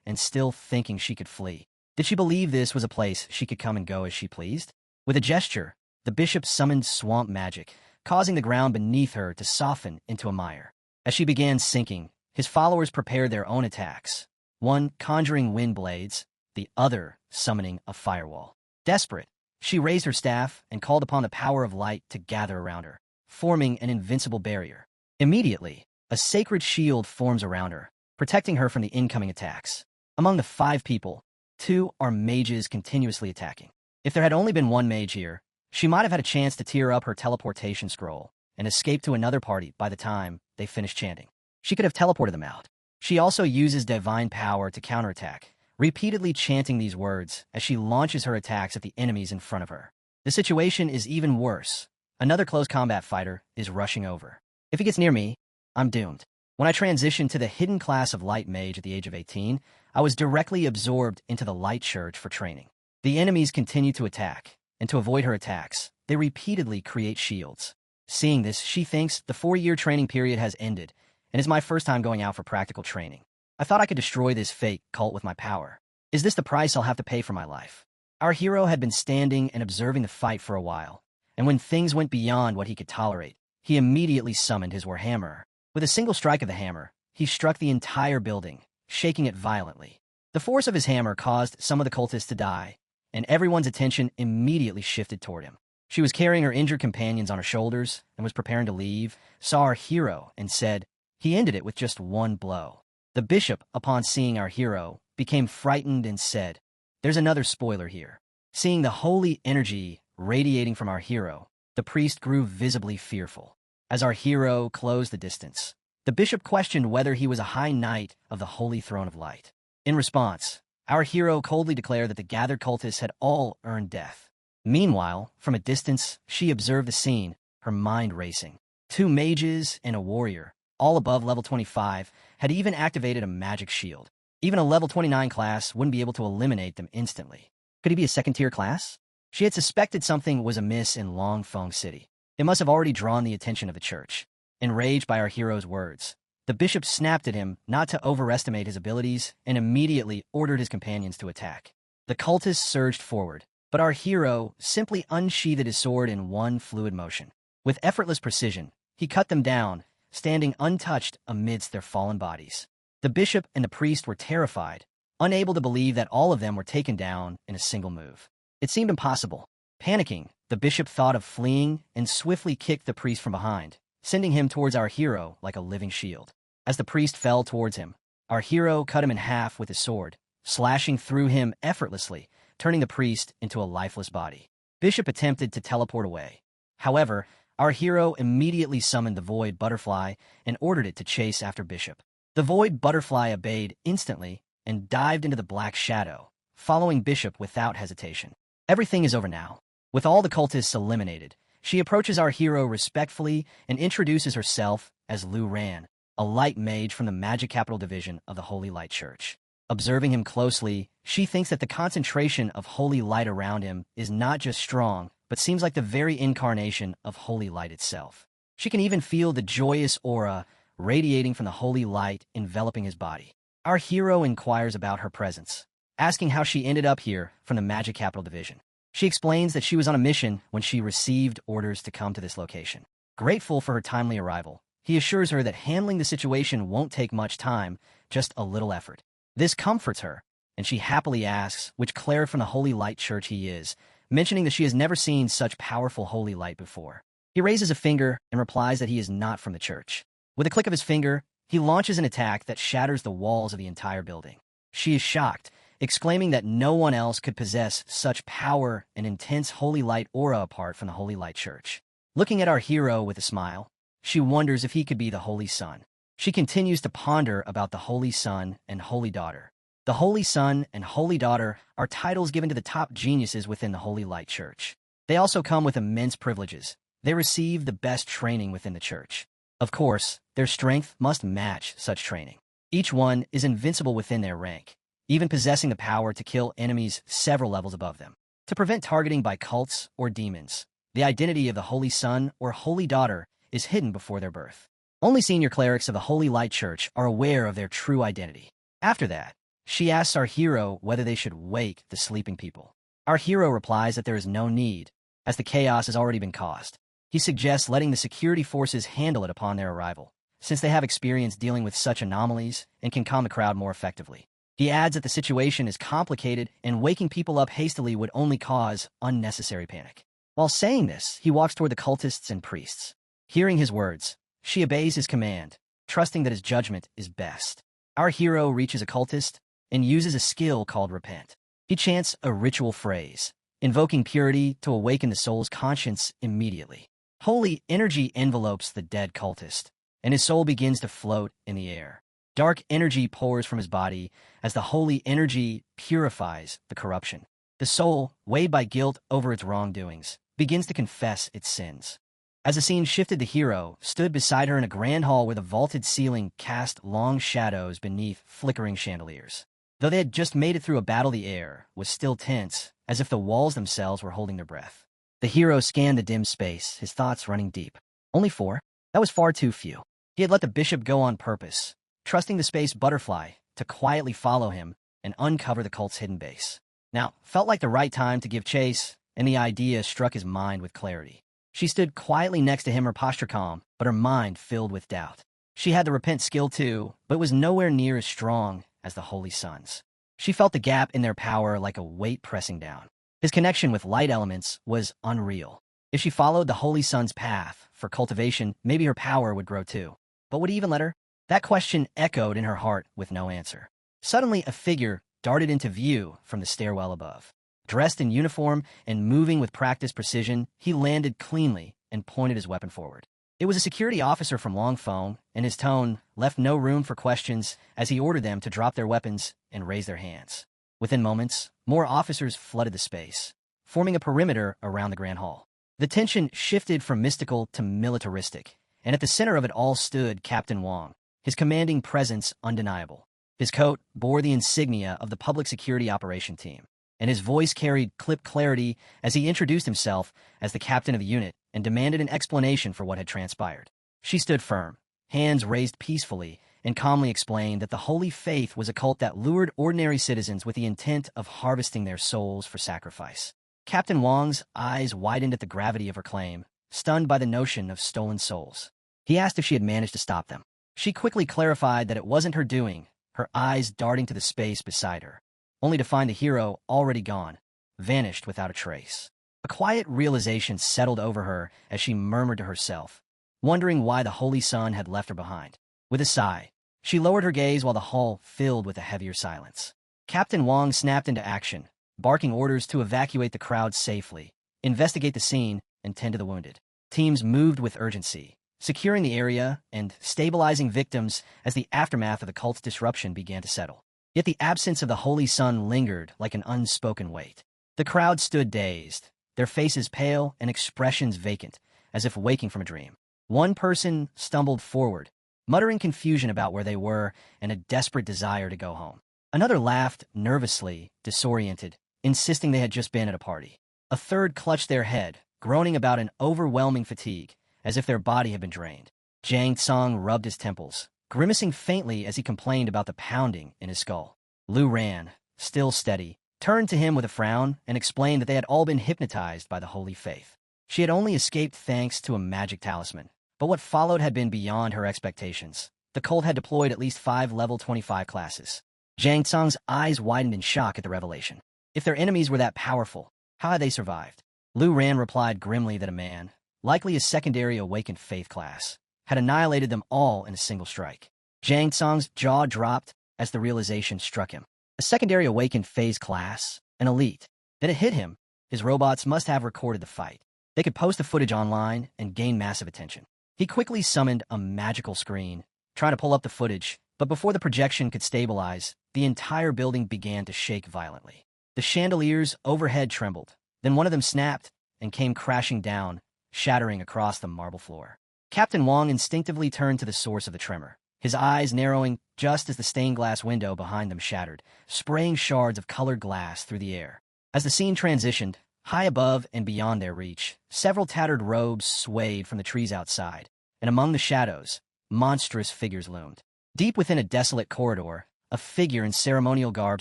and still thinking she could flee. Did she believe this was a place she could come and go as she pleased? With a gesture, the bishop summoned swamp magic, causing the ground beneath her to soften into a mire. As she began sinking, his followers prepared their own attacks, one conjuring wind blades, the other summoning a firewall. Desperate, she raised her staff and called upon the power of light to gather around her, forming an invincible barrier. Immediately, a sacred shield forms around her, protecting her from the incoming attacks. Among the 5 people, 2 are mages continuously attacking. If there had only been one mage here, she might have had a chance to tear up her teleportation scroll and escape to another party by the time they finished chanting. She could have teleported them out. She also uses divine power to counterattack, repeatedly chanting these words as she launches her attacks at the enemies in front of her. The situation is even worse. Another close combat fighter is rushing over. If he gets near me, I'm doomed. When I transitioned to the hidden class of light mage at the age of 18, I was directly absorbed into the light church for training. The enemies continue to attack, and to avoid her attacks, they repeatedly create shields. Seeing this, she thinks the 4-year training period has ended, and it's my first time going out for practical training. I thought I could destroy this fake cult with my power. Is this the price I'll have to pay for my life? Our hero had been standing and observing the fight for a while, and when things went beyond what he could tolerate, he immediately summoned his warhammer. With a single strike of the hammer, he struck the entire building, shaking it violently. The force of his hammer caused some of the cultists to die, and everyone's attention immediately shifted toward him. She was carrying her injured companions on her shoulders and was preparing to leave, saw our hero, and said, "He ended it with just one blow." The bishop, upon seeing our hero, became frightened and said, "There's another spoiler here." Seeing the holy energy radiating from our hero, the priest grew visibly fearful. As our hero closed the distance, the bishop questioned whether he was a high knight of the Holy Throne of Light. In response, our hero coldly declared that the gathered cultists had all earned death. Meanwhile, from a distance, she observed the scene, her mind racing. 2 mages and a warrior, all above level 25, had even activated a magic shield. Even a level 29 class wouldn't be able to eliminate them instantly. Could he be a second-tier class? She had suspected something was amiss in Longfeng City. It must have already drawn the attention of the church. Enraged by our hero's words, the bishop snapped at him not to overestimate his abilities and immediately ordered his companions to attack. The cultists surged forward, but our hero simply unsheathed his sword in one fluid motion. With effortless precision, he cut them down, standing untouched amidst their fallen bodies. The bishop and the priest were terrified, unable to believe that all of them were taken down in a single move. It seemed impossible. Panicking, the bishop thought of fleeing and swiftly kicked the priest from behind, sending him towards our hero like a living shield. As the priest fell towards him, our hero cut him in half with his sword, slashing through him effortlessly, turning the priest into a lifeless body. Bishop attempted to teleport away. However, our hero immediately summoned the Void Butterfly and ordered it to chase after Bishop. The Void Butterfly obeyed instantly and dived into the black shadow, following Bishop without hesitation. Everything is over now. With all the cultists eliminated, she approaches our hero respectfully and introduces herself as Lu Ran, a light mage from the Magic Capital Division of the Holy Light Church. Observing him closely, she thinks that the concentration of holy light around him is not just strong, but seems like the very incarnation of holy light itself. She can even feel the joyous aura radiating from the holy light enveloping his body. Our hero inquires about her presence, asking how she ended up here from the Magic Capital Division. She explains that she was on a mission when she received orders to come to this location. Grateful for her timely arrival, he assures her that handling the situation won't take much time, just a little effort. This comforts her, and she happily asks which cleric from the Holy Light Church he is, mentioning that she has never seen such powerful holy light before. He raises a finger and replies that he is not from the church. With a click of his finger, he launches an attack that shatters the walls of the entire building. She is shocked, exclaiming that no one else could possess such power and intense holy light aura apart from the Holy Light Church. Looking at our hero with a smile, she wonders if he could be the Holy Son. She continues to ponder about the Holy Son and Holy Daughter. The Holy Son and Holy Daughter are titles given to the top geniuses within the Holy Light Church. They also come with immense privileges. They receive the best training within the church. Of course, their strength must match such training. Each one is invincible within their rank, even possessing the power to kill enemies several levels above them. To prevent targeting by cults or demons, the identity of the Holy Son or Holy Daughter is hidden before their birth. Only senior clerics of the Holy Light Church are aware of their true identity. After that, She asks our hero whether they should wake the sleeping people. Our hero replies that there is no need, as the chaos has already been caused. He suggests letting the security forces handle it upon their arrival, since they have experience dealing with such anomalies and can calm the crowd more effectively. He adds that the situation is complicated and waking people up hastily would only cause unnecessary panic. While saying this, he walks toward the cultists and priests. Hearing his words, she obeys his command, trusting that his judgment is best. Our hero reaches a cultist and uses a skill called Repent. He chants a ritual phrase, invoking purity to awaken the soul's conscience immediately. Holy energy envelopes the dead cultist, and his soul begins to float in the air. Dark energy pours from his body as the holy energy purifies the corruption. The soul, weighed by guilt over its wrongdoings, begins to confess its sins. As the scene shifted, the hero stood beside her in a grand hall where the vaulted ceiling cast long shadows beneath flickering chandeliers. Though they had just made it through a battle, the air was still tense, as if the walls themselves were holding their breath. The hero scanned the dim space, his thoughts running deep. Only 4? That was far too few. He had let the bishop go on purpose, trusting the space butterfly to quietly follow him and uncover the cult's hidden base. Now, felt like the right time to give chase, and the idea struck his mind with clarity. She stood quietly next to him, her posture calm, but her mind filled with doubt. She had the Repent skill too, but was nowhere near as strong as the Holy Sons. She felt the gap in their power like a weight pressing down. His connection with light elements was unreal. If she followed the Holy Sun's path for cultivation, maybe her power would grow too. But would he even let her? That question echoed in her heart with no answer. Suddenly, a figure darted into view from the stairwell above. Dressed in uniform and moving with practiced precision, he landed cleanly and pointed his weapon forward. It was a security officer from Longphone, and his tone left no room for questions as he ordered them to drop their weapons and raise their hands. Within moments, more officers flooded the space, forming a perimeter around the Grand Hall. The tension shifted from mystical to militaristic, and at the center of it all stood Captain Wong, his commanding presence undeniable. His coat bore the insignia of the Public Security Operation Team, and his voice carried clipped clarity as he introduced himself as the captain of the unit and demanded an explanation for what had transpired. She stood firm, hands raised peacefully, and calmly explained that the Holy Faith was a cult that lured ordinary citizens with the intent of harvesting their souls for sacrifice. Captain Wong's eyes widened at the gravity of her claim, stunned by the notion of stolen souls. He asked if she had managed to stop them. She quickly clarified that it wasn't her doing, her eyes darting to the space beside her, only to find the hero already gone, vanished without a trace. A quiet realization settled over her as she murmured to herself, wondering why the Holy Sun had left her behind. With a sigh, she lowered her gaze while the hall filled with a heavier silence. Captain Wong snapped into action, barking orders to evacuate the crowd safely, investigate the scene, and tend to the wounded. Teams moved with urgency, securing the area and stabilizing victims as the aftermath of the cult's disruption began to settle. Yet the absence of the Holy Sun lingered like an unspoken weight. The crowd stood dazed, their faces pale and expressions vacant, as if waking from a dream. One person stumbled forward, muttering confusion about where they were and a desperate desire to go home. Another laughed nervously, disoriented, insisting they had just been at a party. A third clutched their head, groaning about an overwhelming fatigue, as if their body had been drained. Jang Tsong rubbed his temples, grimacing faintly as he complained about the pounding in his skull. Lu Ran, still steady, turned to him with a frown and explained that they had all been hypnotized by the Holy Faith. She had only escaped thanks to a magic talisman, but what followed had been beyond her expectations. The cult had deployed at least 5 level 25 classes. Jang Tsong's eyes widened in shock at the revelation. If their enemies were that powerful, how had they survived? Lu Ran replied grimly that a man, likely a secondary awakened faith class, had annihilated them all in a single strike. Jang Tsong's jaw dropped as the realization struck him. A secondary awakened phase class, an elite. Then it hit him. His robots must have recorded the fight. They could post the footage online and gain massive attention. He quickly summoned a magical screen, trying to pull up the footage, but before the projection could stabilize, the entire building began to shake violently. The chandeliers overhead trembled. Then one of them snapped and came crashing down, shattering across the marble floor. Captain Wong instinctively turned to the source of the tremor, his eyes narrowing just as the stained glass window behind them shattered, spraying shards of colored glass through the air. As the scene transitioned, high above and beyond their reach, several tattered robes swayed from the trees outside, and among the shadows, monstrous figures loomed. Deep within a desolate corridor, A figure in ceremonial garb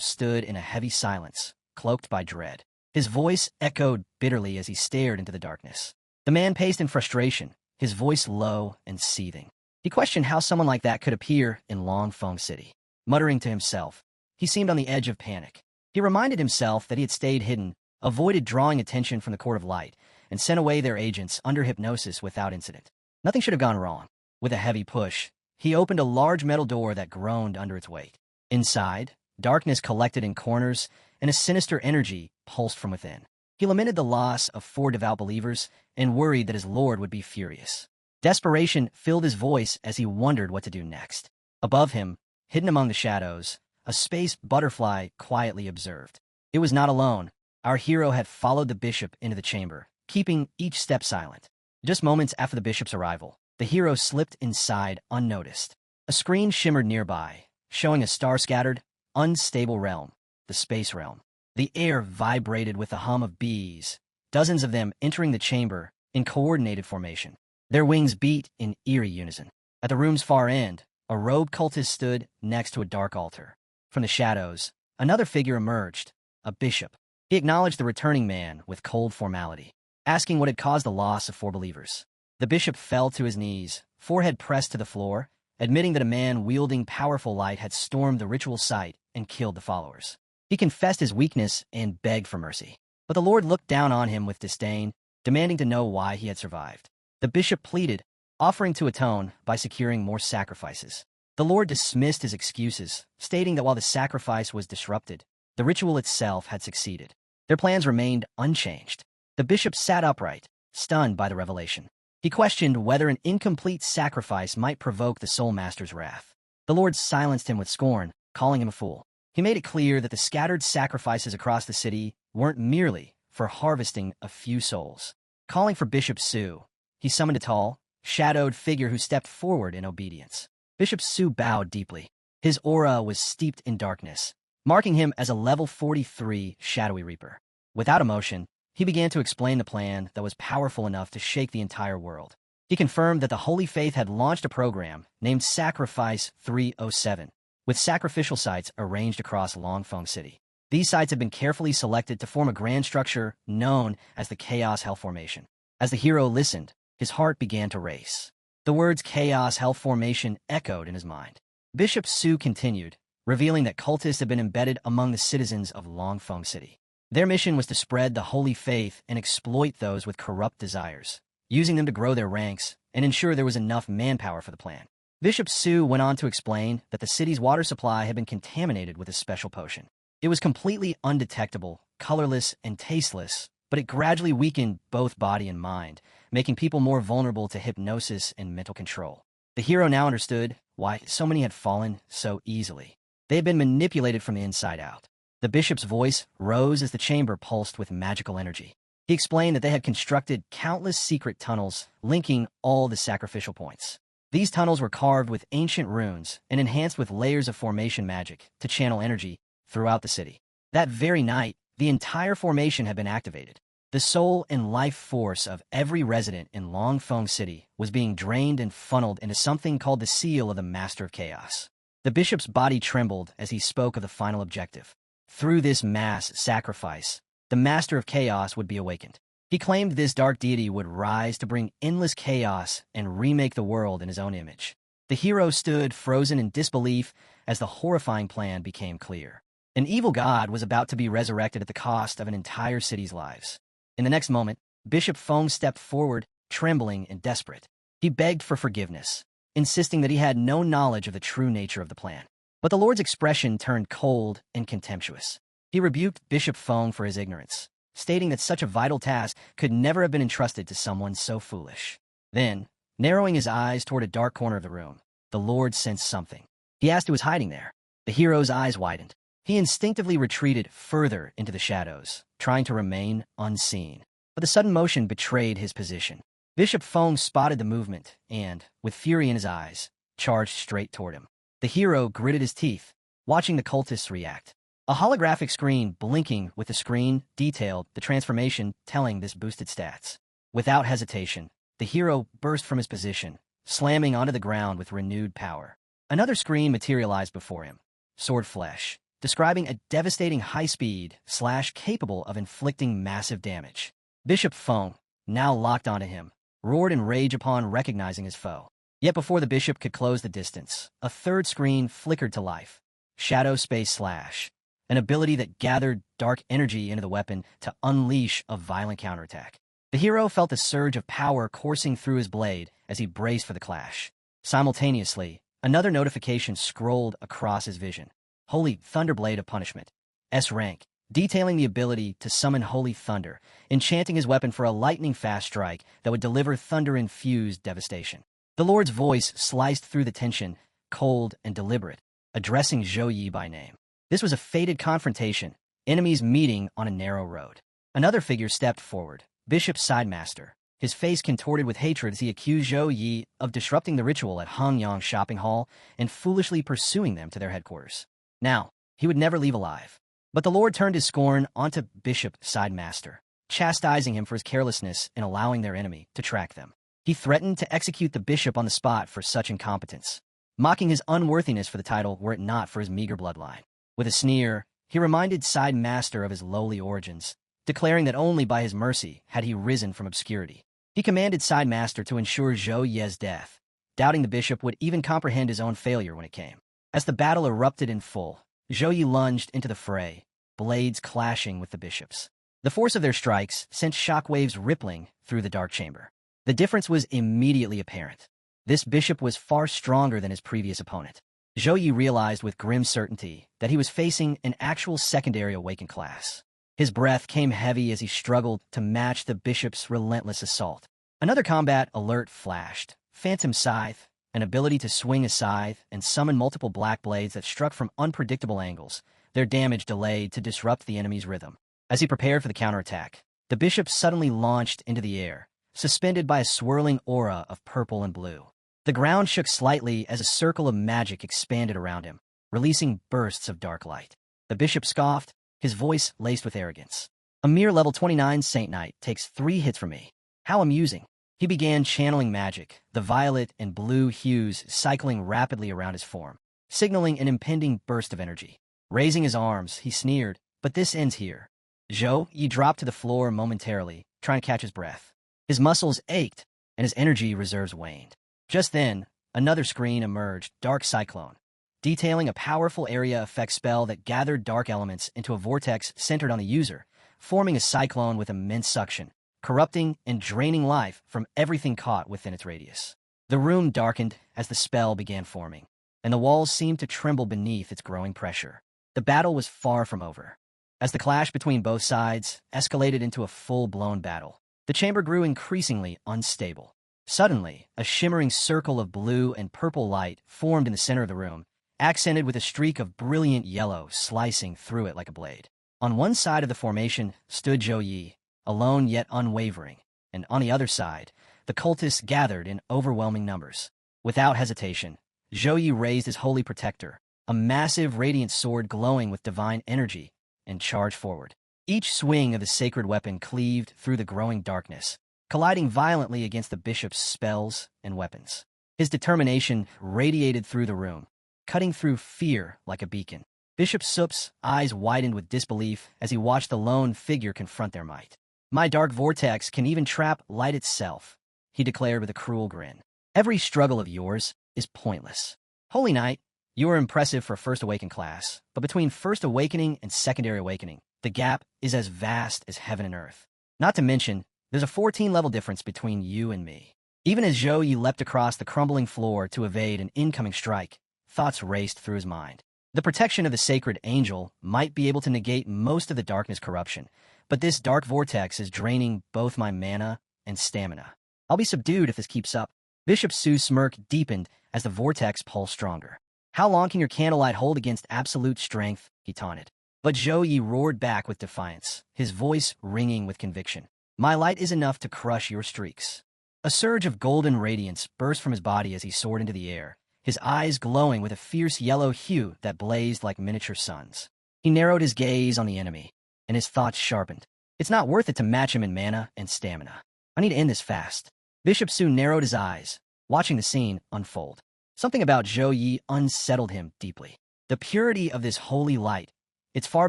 stood in a heavy silence, cloaked by dread. His voice echoed bitterly as he stared into the darkness. The man paced in frustration, his voice low and seething. He questioned how someone like that could appear in Longfeng City. Muttering to himself, he seemed on the edge of panic. He reminded himself that he had stayed hidden, avoided drawing attention from the Court of Light, and sent away their agents under hypnosis without incident. Nothing should have gone wrong. With a heavy push, he opened a large metal door that groaned under its weight. Inside, darkness collected in corners, and a sinister energy pulsed from within. He lamented the loss of 4 devout believers and worried that his lord would be furious. Desperation filled his voice as he wondered what to do next. Above him, hidden among the shadows, a space butterfly quietly observed. It was not alone. Our hero had followed the bishop into the chamber, keeping each step silent. Just moments after the bishop's arrival, the hero slipped inside unnoticed. A screen shimmered nearby, showing a star-scattered, unstable realm, the space realm. The air vibrated with the hum of bees, dozens of them entering the chamber in coordinated formation. Their wings beat in eerie unison. At the room's far end, a robed cultist stood next to a dark altar. From the shadows, another figure emerged, a bishop. He acknowledged the returning man with cold formality, asking what had caused the loss of 4 believers. The bishop fell to his knees, forehead pressed to the floor, admitting that a man wielding powerful light had stormed the ritual site and killed the followers. He confessed his weakness and begged for mercy. But the Lord looked down on him with disdain, demanding to know why he had survived. The bishop pleaded, offering to atone by securing more sacrifices. The Lord dismissed his excuses, stating that while the sacrifice was disrupted, the ritual itself had succeeded. Their plans remained unchanged. The bishop sat upright, stunned by the revelation. He questioned whether an incomplete sacrifice might provoke the Soul Master's wrath. The Lord silenced him with scorn, calling him a fool. He made it clear that the scattered sacrifices across the city weren't merely for harvesting a few souls. Calling for Bishop Su, he summoned a tall, shadowed figure who stepped forward in obedience. Bishop Su bowed deeply. His aura was steeped in darkness, marking him as a level 43 shadowy reaper. Without emotion, he began to explain the plan that was powerful enough to shake the entire world. He confirmed that the Holy Faith had launched a program named Sacrifice 307, with sacrificial sites arranged across Longfeng City. These sites had been carefully selected to form a grand structure known as the Chaos Hell Formation. As the hero listened, his heart began to race. The words Chaos Hell Formation echoed in his mind. Bishop Su continued, revealing that cultists had been embedded among the citizens of Longfeng City. Their mission was to spread the holy faith and exploit those with corrupt desires, using them to grow their ranks and ensure there was enough manpower for the plan. Bishop Su went on to explain that the city's water supply had been contaminated with a special potion. It was completely undetectable, colorless, and tasteless, but it gradually weakened both body and mind, making people more vulnerable to hypnosis and mental control. The hero now understood why so many had fallen so easily. They had been manipulated from the inside out. The bishop's voice rose as the chamber pulsed with magical energy. He explained that they had constructed countless secret tunnels linking all the sacrificial points. These tunnels were carved with ancient runes and enhanced with layers of formation magic to channel energy throughout the city. That very night, the entire formation had been activated. The soul and life force of every resident in Longfeng City was being drained and funneled into something called the Seal of the Master of Chaos. The bishop's body trembled as he spoke of the final objective. Through this mass sacrifice, the Master of Chaos would be awakened. He claimed this dark deity would rise to bring endless chaos and remake the world in his own image. The hero stood frozen in disbelief as the horrifying plan became clear. An evil god was about to be resurrected at the cost of an entire city's lives. In the next moment, Bishop Feng stepped forward, trembling and desperate. He begged for forgiveness, insisting that he had no knowledge of the true nature of the plan. But the Lord's expression turned cold and contemptuous. He rebuked Bishop Feng for his ignorance, stating that such a vital task could never have been entrusted to someone so foolish. Then, narrowing his eyes toward a dark corner of the room, the Lord sensed something. He asked who was hiding there. The hero's eyes widened. He instinctively retreated further into the shadows, trying to remain unseen. But the sudden motion betrayed his position. Bishop Feng spotted the movement and, with fury in his eyes, charged straight toward him. The hero gritted his teeth, watching the cultists react. A holographic screen blinking with the screen detailed the transformation, telling this boosted stats. Without hesitation, the hero burst from his position, slamming onto the ground with renewed power. Another screen materialized before him, sword flesh, describing a devastating high-speed slash capable of inflicting massive damage. Bishop Feng, now locked onto him, roared in rage upon recognizing his foe. Yet before the bishop could close the distance, a third screen flickered to life. Shadow Space Slash, an ability that gathered dark energy into the weapon to unleash a violent counterattack. The hero felt a surge of power coursing through his blade as he braced for the clash. Simultaneously, another notification scrolled across his vision. Holy Thunderblade of Punishment. S rank, detailing the ability to summon Holy Thunder, enchanting his weapon for a lightning-fast strike that would deliver thunder-infused devastation. The Lord's voice sliced through the tension, cold and deliberate, addressing Zhou Yi by name. This was a fated confrontation, enemies meeting on a narrow road. Another figure stepped forward, Bishop Sidemaster, his face contorted with hatred as he accused Zhou Yi of disrupting the ritual at Hongyang Shopping Hall and foolishly pursuing them to their headquarters. Now, he would never leave alive. But the Lord turned his scorn onto Bishop Sidemaster, chastising him for his carelessness in allowing their enemy to track them. He threatened to execute the bishop on the spot for such incompetence, mocking his unworthiness for the title were it not for his meager bloodline. With a sneer, he reminded Sidemaster of his lowly origins, declaring that only by his mercy had he risen from obscurity. He commanded Sidemaster to ensure Zhou Ye's death, doubting the bishop would even comprehend his own failure when it came. As the battle erupted in full, Zhou Yi lunged into the fray, blades clashing with the bishop's. The force of their strikes sent shockwaves rippling through the dark chamber. The difference was immediately apparent. This bishop was far stronger than his previous opponent. Zhou Yi realized with grim certainty that he was facing an actual secondary awakened class. His breath came heavy as he struggled to match the bishop's relentless assault. Another combat alert flashed. Phantom Scythe, an ability to swing a scythe and summon multiple black blades that struck from unpredictable angles, their damage delayed to disrupt the enemy's rhythm. As he prepared for the counterattack, the bishop suddenly launched into the air, suspended by a swirling aura of purple and blue. The ground shook slightly as a circle of magic expanded around him, releasing bursts of dark light. The bishop scoffed, his voice laced with arrogance. A mere level 29 Saint Knight takes 3 hits from me. How amusing. He began channeling magic, the violet and blue hues cycling rapidly around his form, signaling an impending burst of energy. Raising his arms, he sneered, "But this ends here." Zhou Yi dropped to the floor momentarily, trying to catch his breath. His muscles ached, and his energy reserves waned. Just then, another screen emerged, Dark Cyclone, detailing a powerful area effect spell that gathered dark elements into a vortex centered on the user, forming a cyclone with immense suction, corrupting and draining life from everything caught within its radius. The room darkened as the spell began forming, and the walls seemed to tremble beneath its growing pressure. The battle was far from over. As the clash between both sides escalated into a full-blown battle, the chamber grew increasingly unstable. Suddenly, a shimmering circle of blue and purple light formed in the center of the room, accented with a streak of brilliant yellow slicing through it like a blade. On one side of the formation stood Zhou Yi, alone yet unwavering, and on the other side, the cultists gathered in overwhelming numbers. Without hesitation, Zhou Yi raised his holy protector, a massive radiant sword glowing with divine energy, and charged forward. Each swing of the sacred weapon cleaved through the growing darkness, colliding violently against the bishop's spells and weapons. His determination radiated through the room, cutting through fear like a beacon. Bishop Sup's eyes widened with disbelief as he watched the lone figure confront their might. "My dark vortex can even trap light itself," he declared with a cruel grin. "Every struggle of yours is pointless. Holy Knight, you are impressive for a First Awakened class, but between First Awakening and Secondary Awakening, the gap is as vast as heaven and earth. Not to mention, there's a 14-level difference between you and me." Even as Zhou Yi leapt across the crumbling floor to evade an incoming strike, thoughts raced through his mind. The protection of the sacred angel might be able to negate most of the darkness corruption, but this dark vortex is draining both my mana and stamina. I'll be subdued if this keeps up. Bishop Su's smirk deepened as the vortex pulsed stronger. "How long can your candlelight hold against absolute strength?" he taunted. But Zhou Yi roared back with defiance, his voice ringing with conviction. "My light is enough to crush your streaks." A surge of golden radiance burst from his body as he soared into the air, his eyes glowing with a fierce yellow hue that blazed like miniature suns. He narrowed his gaze on the enemy, and his thoughts sharpened. It's not worth it to match him in mana and stamina. I need to end this fast. Bishop Su narrowed his eyes, watching the scene unfold. Something about Zhou Yi unsettled him deeply. The purity of this holy light, it's far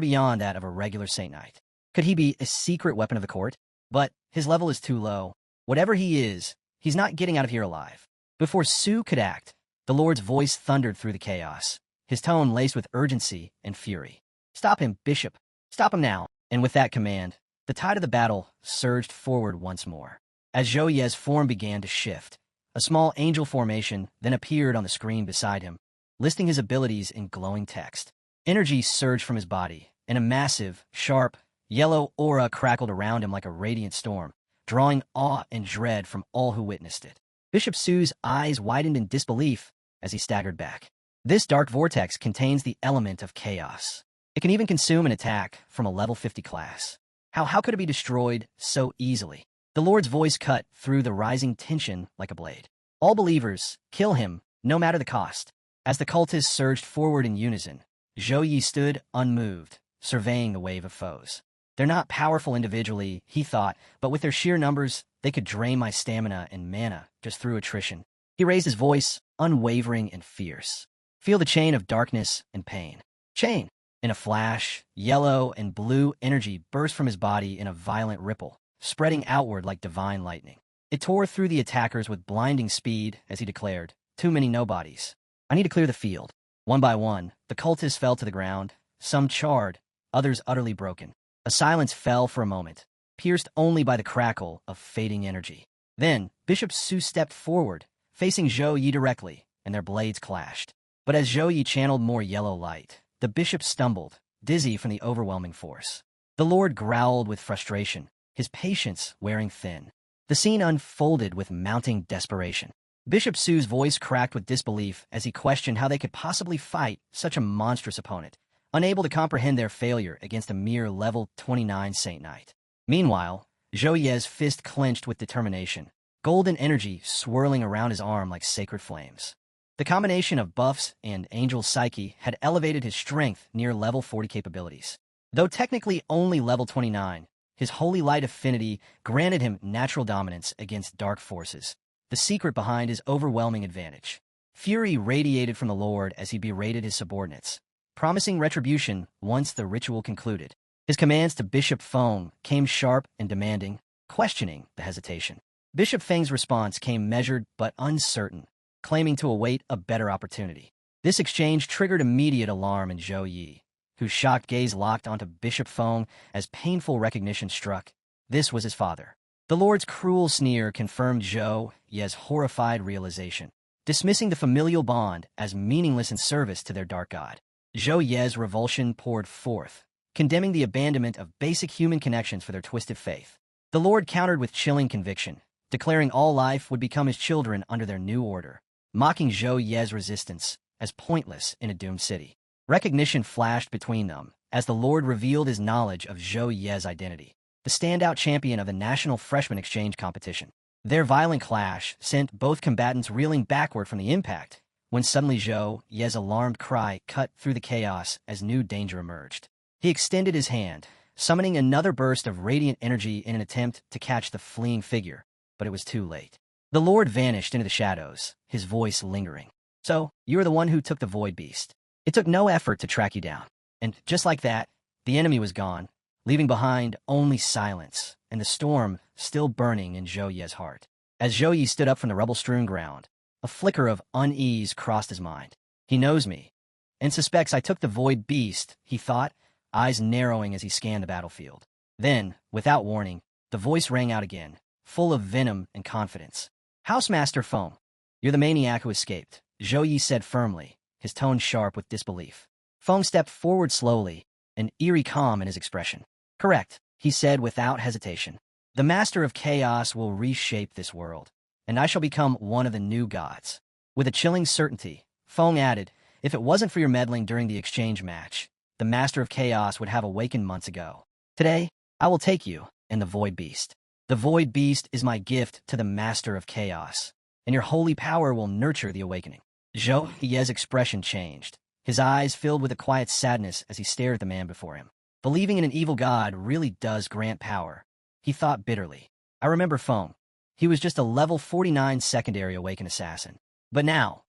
beyond that of a regular Saint Knight. Could he be a secret weapon of the court? But his level is too low. Whatever he is, he's not getting out of here alive. Before Su could act, the Lord's voice thundered through the chaos, his tone laced with urgency and fury. "Stop him, Bishop. Stop him now." And with that command, the tide of the battle surged forward once more. As Zhou Ye's form began to shift, a small angel formation then appeared on the screen beside him, listing his abilities in glowing text. Energy surged from his body, and a massive, sharp, yellow aura crackled around him like a radiant storm, drawing awe and dread from all who witnessed it. Bishop Su's eyes widened in disbelief as he staggered back. This dark vortex contains the element of chaos. It can even consume an attack from a level 50 class. How could it be destroyed so easily? The Lord's voice cut through the rising tension like a blade. All believers, kill him, no matter the cost. As the cultists surged forward in unison, Zhou Yi stood unmoved, surveying the wave of foes. They're not powerful individually, he thought, but with their sheer numbers, they could drain my stamina and mana just through attrition. He raised his voice, unwavering and fierce. Feel the chain of darkness and pain. Chain! In a flash, yellow and blue energy burst from his body in a violent ripple, spreading outward like divine lightning. It tore through the attackers with blinding speed as he declared, "Too many nobodies. I need to clear the field." One by one, the cultists fell to the ground, some charred, others utterly broken. A silence fell for a moment, pierced only by the crackle of fading energy. Then, Bishop Su stepped forward, facing Zhou Yi directly, and their blades clashed. But as Zhou Yi channeled more yellow light, the bishop stumbled, dizzy from the overwhelming force. The Lord growled with frustration, his patience wearing thin. The scene unfolded with mounting desperation. Bishop Su's voice cracked with disbelief as he questioned how they could possibly fight such a monstrous opponent, unable to comprehend their failure against a mere level 29 Saint Knight. Meanwhile, Zhou Ye's fist clenched with determination, golden energy swirling around his arm like sacred flames. The combination of buffs and Angel Psyche had elevated his strength near level 40 capabilities. Though technically only level 29, his holy light affinity granted him natural dominance against dark forces, the secret behind his overwhelming advantage. Fury radiated from the Lord as he berated his subordinates, promising retribution once the ritual concluded. His commands to Bishop Feng came sharp and demanding, questioning the hesitation. Bishop Feng's response came measured but uncertain, claiming to await a better opportunity. This exchange triggered immediate alarm in Zhou Yi, whose shocked gaze locked onto Bishop Feng as painful recognition struck. This was his father. The Lord's cruel sneer confirmed Zhou Yi's horrified realization, dismissing the familial bond as meaningless in service to their dark god. Zhou Yi's revulsion poured forth, condemning the abandonment of basic human connections for their twisted faith. The Lord countered with chilling conviction, declaring all life would become his children under their new order, mocking Zhou Ye's resistance as pointless in a doomed city. Recognition flashed between them as the Lord revealed his knowledge of Zhou Ye's identity, the standout champion of the National Freshman Exchange competition. Their violent clash sent both combatants reeling backward from the impact, when suddenly Zhou Ye's alarmed cry cut through the chaos as new danger emerged. He extended his hand, summoning another burst of radiant energy in an attempt to catch the fleeing figure, but it was too late. The Lord vanished into the shadows, his voice lingering. "So, you are the one who took the Void Beast. It took no effort to track you down." And just like that, the enemy was gone, leaving behind only silence and the storm still burning in Zhou Ye's heart. As Zhou Yi stood up from the rubble-strewn ground, a flicker of unease crossed his mind. He knows me, and suspects I took the Void Beast, he thought, eyes narrowing as he scanned the battlefield. Then, without warning, the voice rang out again, full of venom and confidence. "Housemaster Feng, you're the maniac who escaped," Zhou Yi said firmly, his tone sharp with disbelief. Feng stepped forward slowly, an eerie calm in his expression. "Correct," he said without hesitation. "The Master of Chaos will reshape this world, and I shall become one of the new gods." With a chilling certainty, Feng added, "If it wasn't for your meddling during the exchange match, the Master of Chaos would have awakened months ago. Today, I will take you and the Void Beast. The Void Beast is my gift to the Master of Chaos, and your holy power will nurture the awakening." Zhou Ye's expression changed. His eyes filled with a quiet sadness as he stared at the man before him. Believing in an evil god really does grant power, he thought bitterly. I remember Feng. He was just a level 49 secondary awakened assassin. But now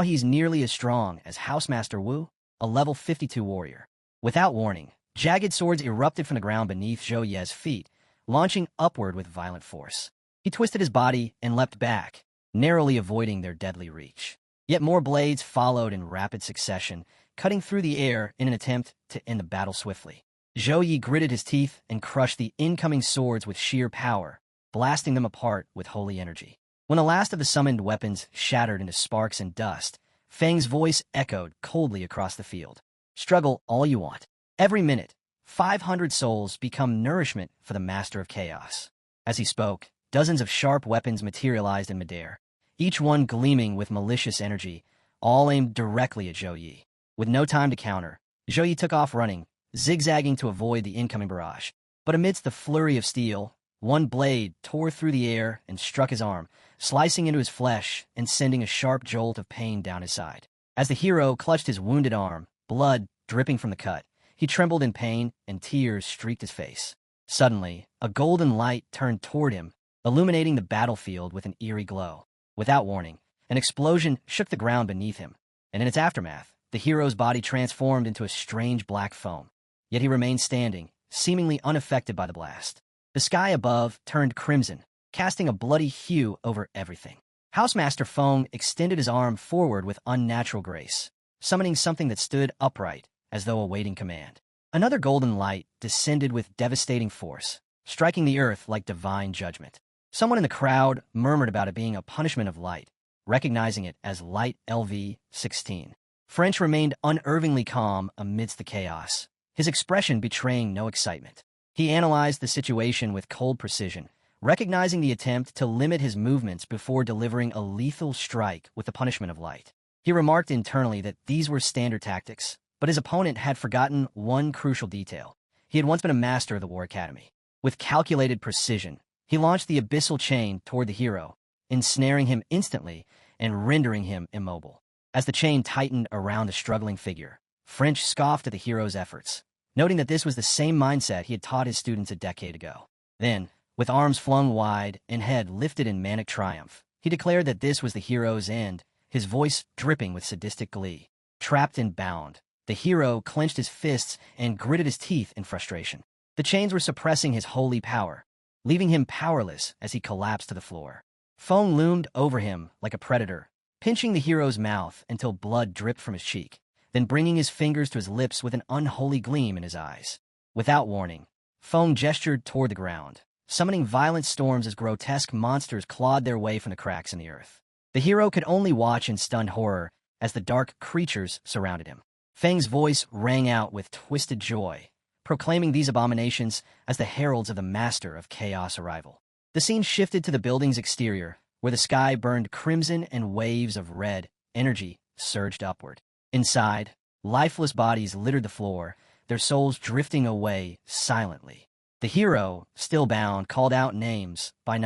he's nearly as strong as Housemaster Wu. a level 52 warrior. Without warning, jagged swords erupted from the ground beneath Zhou Ye's feet, launching upward with violent force. He twisted his body and leapt back, narrowly avoiding their deadly reach. Yet more blades followed in rapid succession, cutting through the air in an attempt to end the battle swiftly. Zhou Ye gritted his teeth and crushed the incoming swords with sheer power, blasting them apart with holy energy. When the last of the summoned weapons shattered into sparks and dust, Fang's voice echoed coldly across the field. Struggle all you want. Every minute, 500 souls become nourishment for the Master of Chaos. As he spoke, dozens of sharp weapons materialized in midair, each one gleaming with malicious energy, all aimed directly at Zhou Ye. With no time to counter, Zhou Ye took off running, zigzagging to avoid the incoming barrage. But amidst the flurry of steel, one blade tore through the air and struck his arm, slicing into his flesh and sending a sharp jolt of pain down his side. As the hero clutched his wounded arm, blood dripping from the cut, he trembled in pain and tears streaked his face. Suddenly, a golden light turned toward him, illuminating the battlefield with an eerie glow. Without warning, an explosion shook the ground beneath him, and in its aftermath, the hero's body transformed into a strange black foam. Yet he remained standing, seemingly unaffected by the blast. The sky above turned crimson, casting a bloody hue over everything. Housemaster Feng extended his arm forward with unnatural grace, summoning something that stood upright, as though awaiting command. Another golden light descended with devastating force, striking the earth like divine judgment. Someone in the crowd murmured about it being a punishment of light, recognizing it as Light LV-16. French remained unervingly calm amidst the chaos, his expression betraying no excitement. He analyzed the situation with cold precision, recognizing the attempt to limit his movements before delivering a lethal strike with the punishment of light. He remarked internally that these were standard tactics, but his opponent had forgotten one crucial detail. He had once been a master of the War Academy. With calculated precision, he launched the abyssal chain toward the hero, ensnaring him instantly and rendering him immobile. As the chain tightened around the struggling figure, French scoffed at the hero's efforts, noting that this was the same mindset he had taught his students a decade ago. Then, with arms flung wide and head lifted in manic triumph, he declared that this was the hero's end, his voice dripping with sadistic glee. Trapped and bound, the hero clenched his fists and gritted his teeth in frustration. The chains were suppressing his holy power, leaving him powerless as he collapsed to the floor. Feng loomed over him like a predator, pinching the hero's mouth until blood dripped from his cheek, then bringing his fingers to his lips with an unholy gleam in his eyes. Without warning, Feng gestured toward the ground, summoning violent storms as grotesque monsters clawed their way from the cracks in the earth. The hero could only watch in stunned horror as the dark creatures surrounded him. Feng's voice rang out with twisted joy, proclaiming these abominations as the heralds of the Master of Chaos' arrival. The scene shifted to the building's exterior, where the sky burned crimson and waves of red energy surged upward. Inside, lifeless bodies littered the floor, their souls drifting away silently. The hero, still bound, called out names by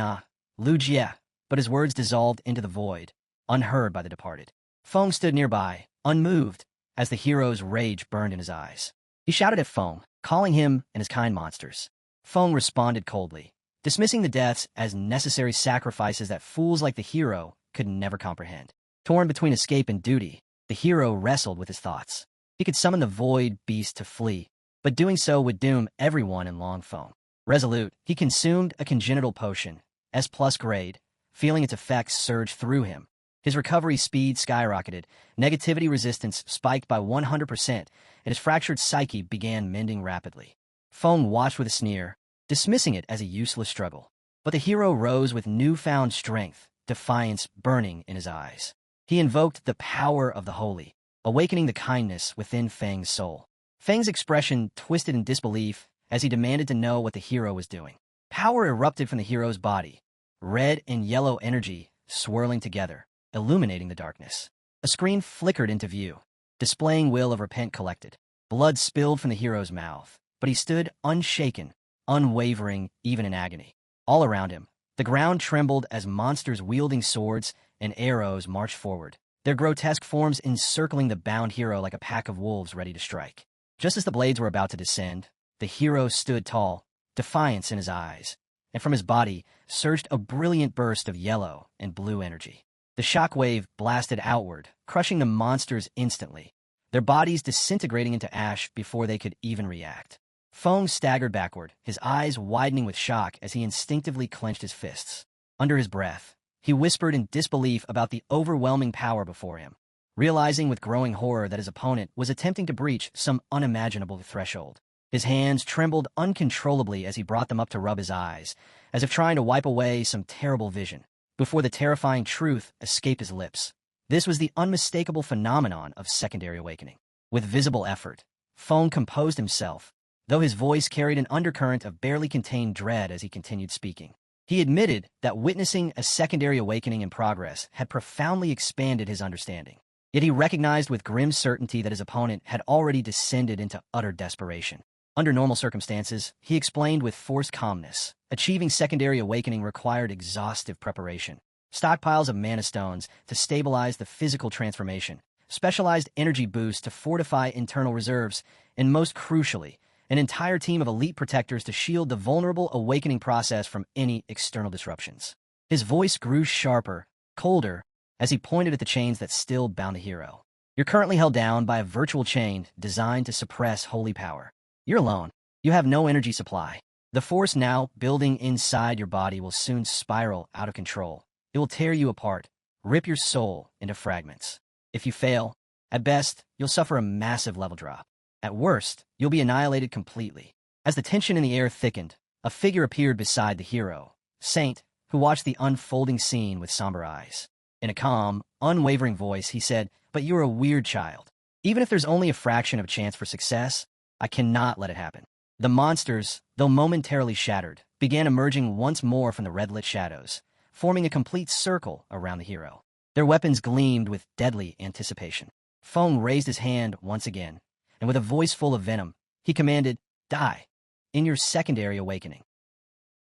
Lu Jie, but his words dissolved into the void, unheard by the departed. Feng stood nearby, unmoved, as the hero's rage burned in his eyes. He shouted at Feng, calling him and his kind monsters. Feng responded coldly, dismissing the deaths as necessary sacrifices that fools like the hero could never comprehend. Torn between escape and duty, the hero wrestled with his thoughts. He could summon the void beast to flee, but doing so would doom everyone in Longfeng. Resolute, he consumed a congenital potion, S+ grade, feeling its effects surge through him. His recovery speed skyrocketed, negativity resistance spiked by 100%, and his fractured psyche began mending rapidly. Feng watched with a sneer, dismissing it as a useless struggle. But the hero rose with newfound strength, defiance burning in his eyes. He invoked the power of the holy, awakening the kindness within Feng's soul. Feng's expression twisted in disbelief as he demanded to know what the hero was doing. Power erupted from the hero's body, red and yellow energy swirling together, illuminating the darkness. A screen flickered into view, displaying Will of Repent collected. Blood spilled from the hero's mouth, but he stood unshaken, unwavering even in agony. All around him, the ground trembled as monsters wielding swords and arrows marched forward, their grotesque forms encircling the bound hero like a pack of wolves ready to strike. Just as the blades were about to descend, the hero stood tall, defiance in his eyes, and from his body surged a brilliant burst of yellow and blue energy. The shockwave blasted outward, crushing the monsters instantly, their bodies disintegrating into ash before they could even react. Feng staggered backward, his eyes widening with shock as he instinctively clenched his fists. Under his breath, he whispered in disbelief about the overwhelming power before him, realizing with growing horror that his opponent was attempting to breach some unimaginable threshold. His hands trembled uncontrollably as he brought them up to rub his eyes, as if trying to wipe away some terrible vision, before the terrifying truth escaped his lips. This was the unmistakable phenomenon of secondary awakening. With visible effort, Feng composed himself, though his voice carried an undercurrent of barely contained dread as he continued speaking. He admitted that witnessing a secondary awakening in progress had profoundly expanded his understanding. Yet he recognized with grim certainty that his opponent had already descended into utter desperation. Under normal circumstances, he explained with forced calmness, achieving secondary awakening required exhaustive preparation. Stockpiles of mana stones to stabilize the physical transformation, specialized energy boosts to fortify internal reserves, and most crucially, an entire team of elite protectors to shield the vulnerable awakening process from any external disruptions. His voice grew sharper, colder, as he pointed at the chains that still bound the hero. You're currently held down by a virtual chain designed to suppress holy power. You're alone. You have no energy supply. The force now building inside your body will soon spiral out of control. It will tear you apart, rip your soul into fragments. If you fail, at best, you'll suffer a massive level drop. At worst, you'll be annihilated completely. As the tension in the air thickened, a figure appeared beside the hero, Saint, who watched the unfolding scene with somber eyes. In a calm, unwavering voice, he said, "But you're a weird child. Even if there's only a fraction of a chance for success, I cannot let it happen." The monsters, though momentarily shattered, began emerging once more from the red-lit shadows, forming a complete circle around the hero. Their weapons gleamed with deadly anticipation. Feng raised his hand once again, and with a voice full of venom, he commanded, "Die, in your secondary awakening."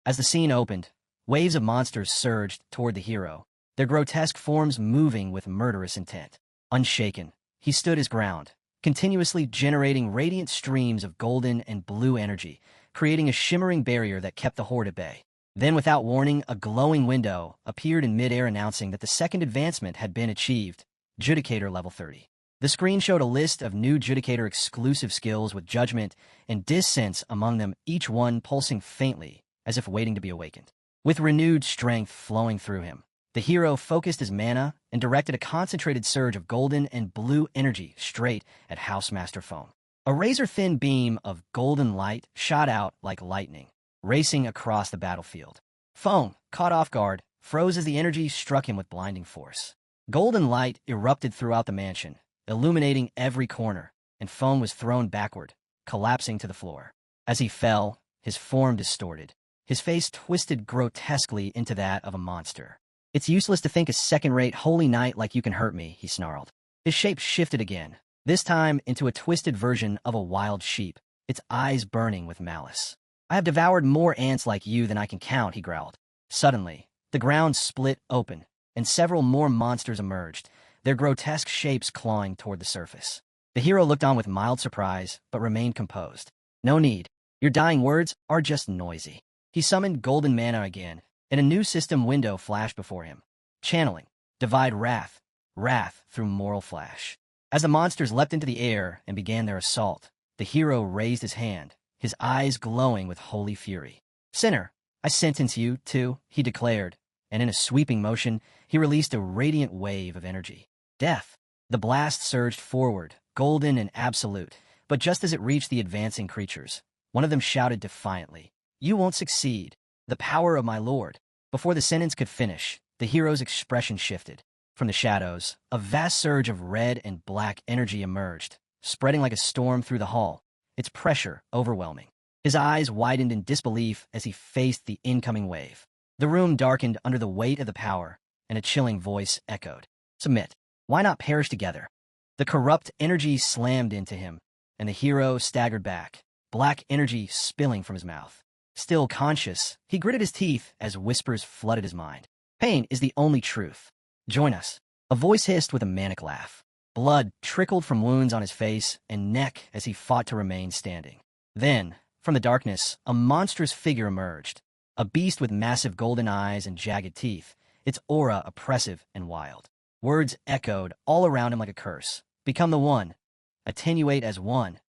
As the scene opened, waves of monsters surged toward the hero, their grotesque forms moving with murderous intent. Unshaken, he stood his ground, continuously generating radiant streams of golden and blue energy, creating a shimmering barrier that kept the horde at bay. Then, without warning, a glowing window appeared in midair announcing that the second advancement had been achieved, Judicator level 30. The screen showed a list of new Judicator exclusive skills with judgment and dissonance among them, each one pulsing faintly, as if waiting to be awakened. With renewed strength flowing through him, the hero focused his mana and directed a concentrated surge of golden and blue energy straight at Housemaster Feng. A razor-thin beam of golden light shot out like lightning, racing across the battlefield. Feng, caught off guard, froze as the energy struck him with blinding force. Golden light erupted throughout the mansion, illuminating every corner, and Feng was thrown backward, collapsing to the floor. As he fell, his form distorted, his face twisted grotesquely into that of a monster. "It's useless to think a second-rate holy knight like you can hurt me," he snarled. His shape shifted again, this time into a twisted version of a wild sheep, its eyes burning with malice. "I have devoured more ants like you than I can count," he growled. Suddenly, the ground split open, and several more monsters emerged, their grotesque shapes clawing toward the surface. The hero looked on with mild surprise, but remained composed. "No need. Your dying words are just noisy." He summoned golden mana again, and a new system window flashed before him. Channeling, divide wrath, wrath through moral flash. As the monsters leapt into the air and began their assault, the hero raised his hand, his eyes glowing with holy fury. "Sinner, I sentence you to," he declared, and in a sweeping motion, he released a radiant wave of energy. Death. The blast surged forward, golden and absolute, but just as it reached the advancing creatures, one of them shouted defiantly, "You won't succeed. The power of my lord." Before the sentence could finish, the hero's expression shifted. From the shadows, a vast surge of red and black energy emerged, spreading like a storm through the hall, its pressure overwhelming. His eyes widened in disbelief as he faced the incoming wave. The room darkened under the weight of the power, and a chilling voice echoed, "Submit. Why not perish together?" The corrupt energy slammed into him, and the hero staggered back, black energy spilling from his mouth. Still conscious, he gritted his teeth as whispers flooded his mind. "Pain is the only truth. Join us." A voice hissed with a manic laugh. Blood trickled from wounds on his face and neck as he fought to remain standing. Then, from the darkness, a monstrous figure emerged, a beast with massive golden eyes and jagged teeth, its aura oppressive and wild. Words echoed all around him like a curse. "Become the one. attenuate as one.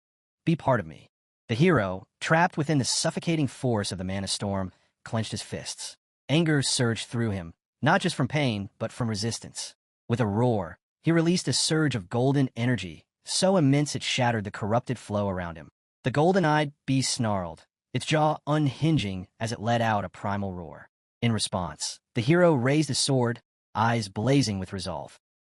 Be part of me. The hero, trapped within the suffocating force of the mana storm, clenched his fists. Anger surged through him, not just from pain, but from resistance. With a roar, he released a surge of golden energy, so immense it shattered the corrupted flow around him. The golden-eyed beast snarled, its jaw unhinging as it let out a primal roar. In response, the hero raised his sword, eyes blazing with resolve.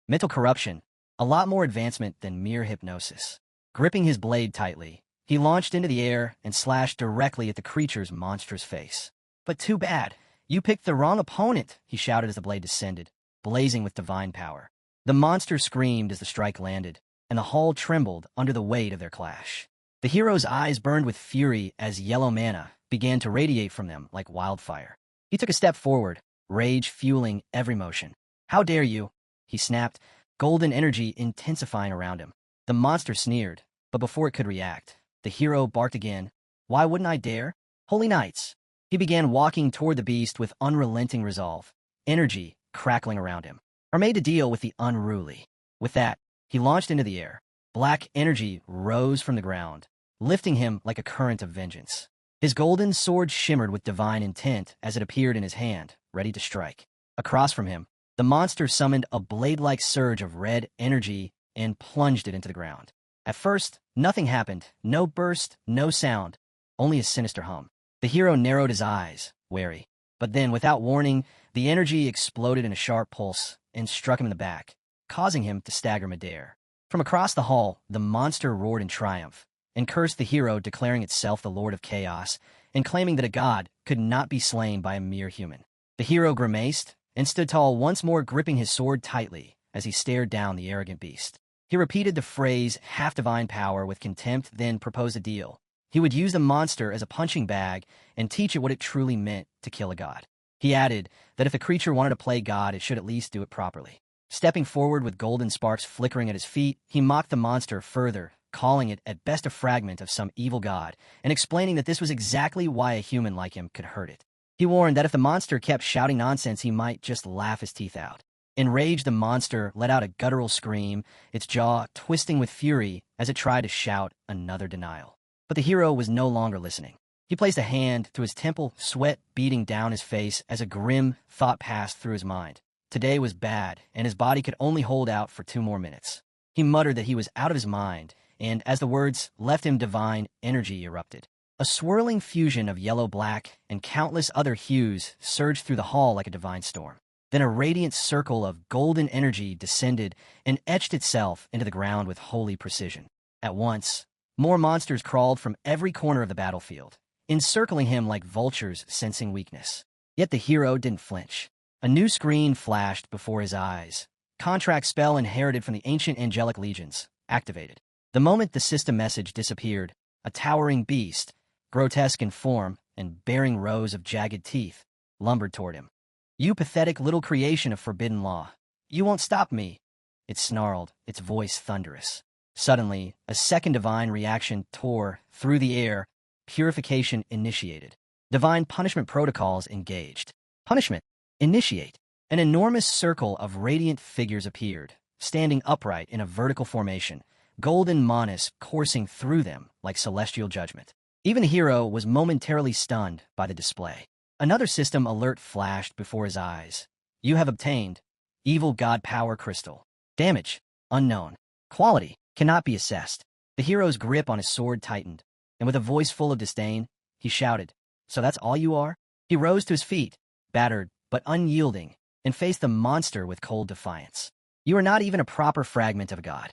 Mental corruption, a lot more advancement than mere hypnosis. Gripping his blade tightly, he launched into the air and slashed directly at the creature's monstrous face. But too bad. You picked the wrong opponent, he shouted as the blade descended, blazing with divine power. The monster screamed as the strike landed, and the hall trembled under the weight of their clash. The hero's eyes burned with fury as yellow mana began to radiate from them like wildfire. He took a step forward, rage fueling every motion. How dare you? He snapped, golden energy intensifying around him. The monster sneered, but before it could react, the hero barked again. Why wouldn't I dare? Holy Knights! He began walking toward the beast with unrelenting resolve, energy crackling around him. Are made to deal with the unruly. With that, he launched into the air. Black energy rose from the ground, lifting him like a current of vengeance. His golden sword shimmered with divine intent as it appeared in his hand, ready to strike. Across from him, the monster summoned a blade-like surge of red energy and plunged it into the ground. At first, nothing happened. No burst, no sound, only a sinister hum. The hero narrowed his eyes, wary. But then, without warning, the energy exploded in a sharp pulse and struck him in the back, causing him to stagger midair. From across the hall, the monster roared in triumph and cursed the hero, declaring itself the Lord of Chaos and claiming that a god could not be slain by a mere human. The hero grimaced and stood tall, once more gripping his sword tightly as he stared down the arrogant beast. He repeated the phrase, half-divine power, with contempt, then proposed a deal. He would use the monster as a punching bag and teach it what it truly meant to kill a god. He added that if the creature wanted to play God, it should at least do it properly. Stepping forward with golden sparks flickering at his feet, he mocked the monster further, calling it at best a fragment of some evil god, and explaining that this was exactly why a human like him could hurt it. He warned that if the monster kept shouting nonsense, he might just laugh his teeth out. Enraged, the monster let out a guttural scream, its jaw twisting with fury as it tried to shout another denial. But the hero was no longer listening. He placed a hand to his temple, sweat beating down his face as a grim thought passed through his mind. Today was bad, and his body could only hold out for 2 more minutes. He muttered that he was out of his mind, and as the words left him, divine energy erupted. A swirling fusion of yellow-black and countless other hues surged through the hall like a divine storm. Then a radiant circle of golden energy descended and etched itself into the ground with holy precision. At once, more monsters crawled from every corner of the battlefield, encircling him like vultures sensing weakness. Yet the hero didn't flinch. A new screen flashed before his eyes. Contract spell inherited from the ancient angelic legions, activated. The moment the system message disappeared, a towering beast, grotesque in form and bearing rows of jagged teeth, lumbered toward him. You pathetic little creation of forbidden law. You won't stop me, it snarled, its voice thunderous. Suddenly, a second divine reaction tore through the air. Purification initiated. Divine punishment protocols engaged. Punishment. Initiate. An enormous circle of radiant figures appeared, standing upright in a vertical formation, golden manas coursing through them like celestial judgment. Even the hero was momentarily stunned by the display. Another system alert flashed before his eyes. You have obtained Evil God Power Crystal. Damage. Unknown. Quality. Cannot be assessed. The hero's grip on his sword tightened, and with a voice full of disdain, he shouted, So that's all you are? He rose to his feet, battered but unyielding, and faced the monster with cold defiance. You are not even a proper fragment of a god.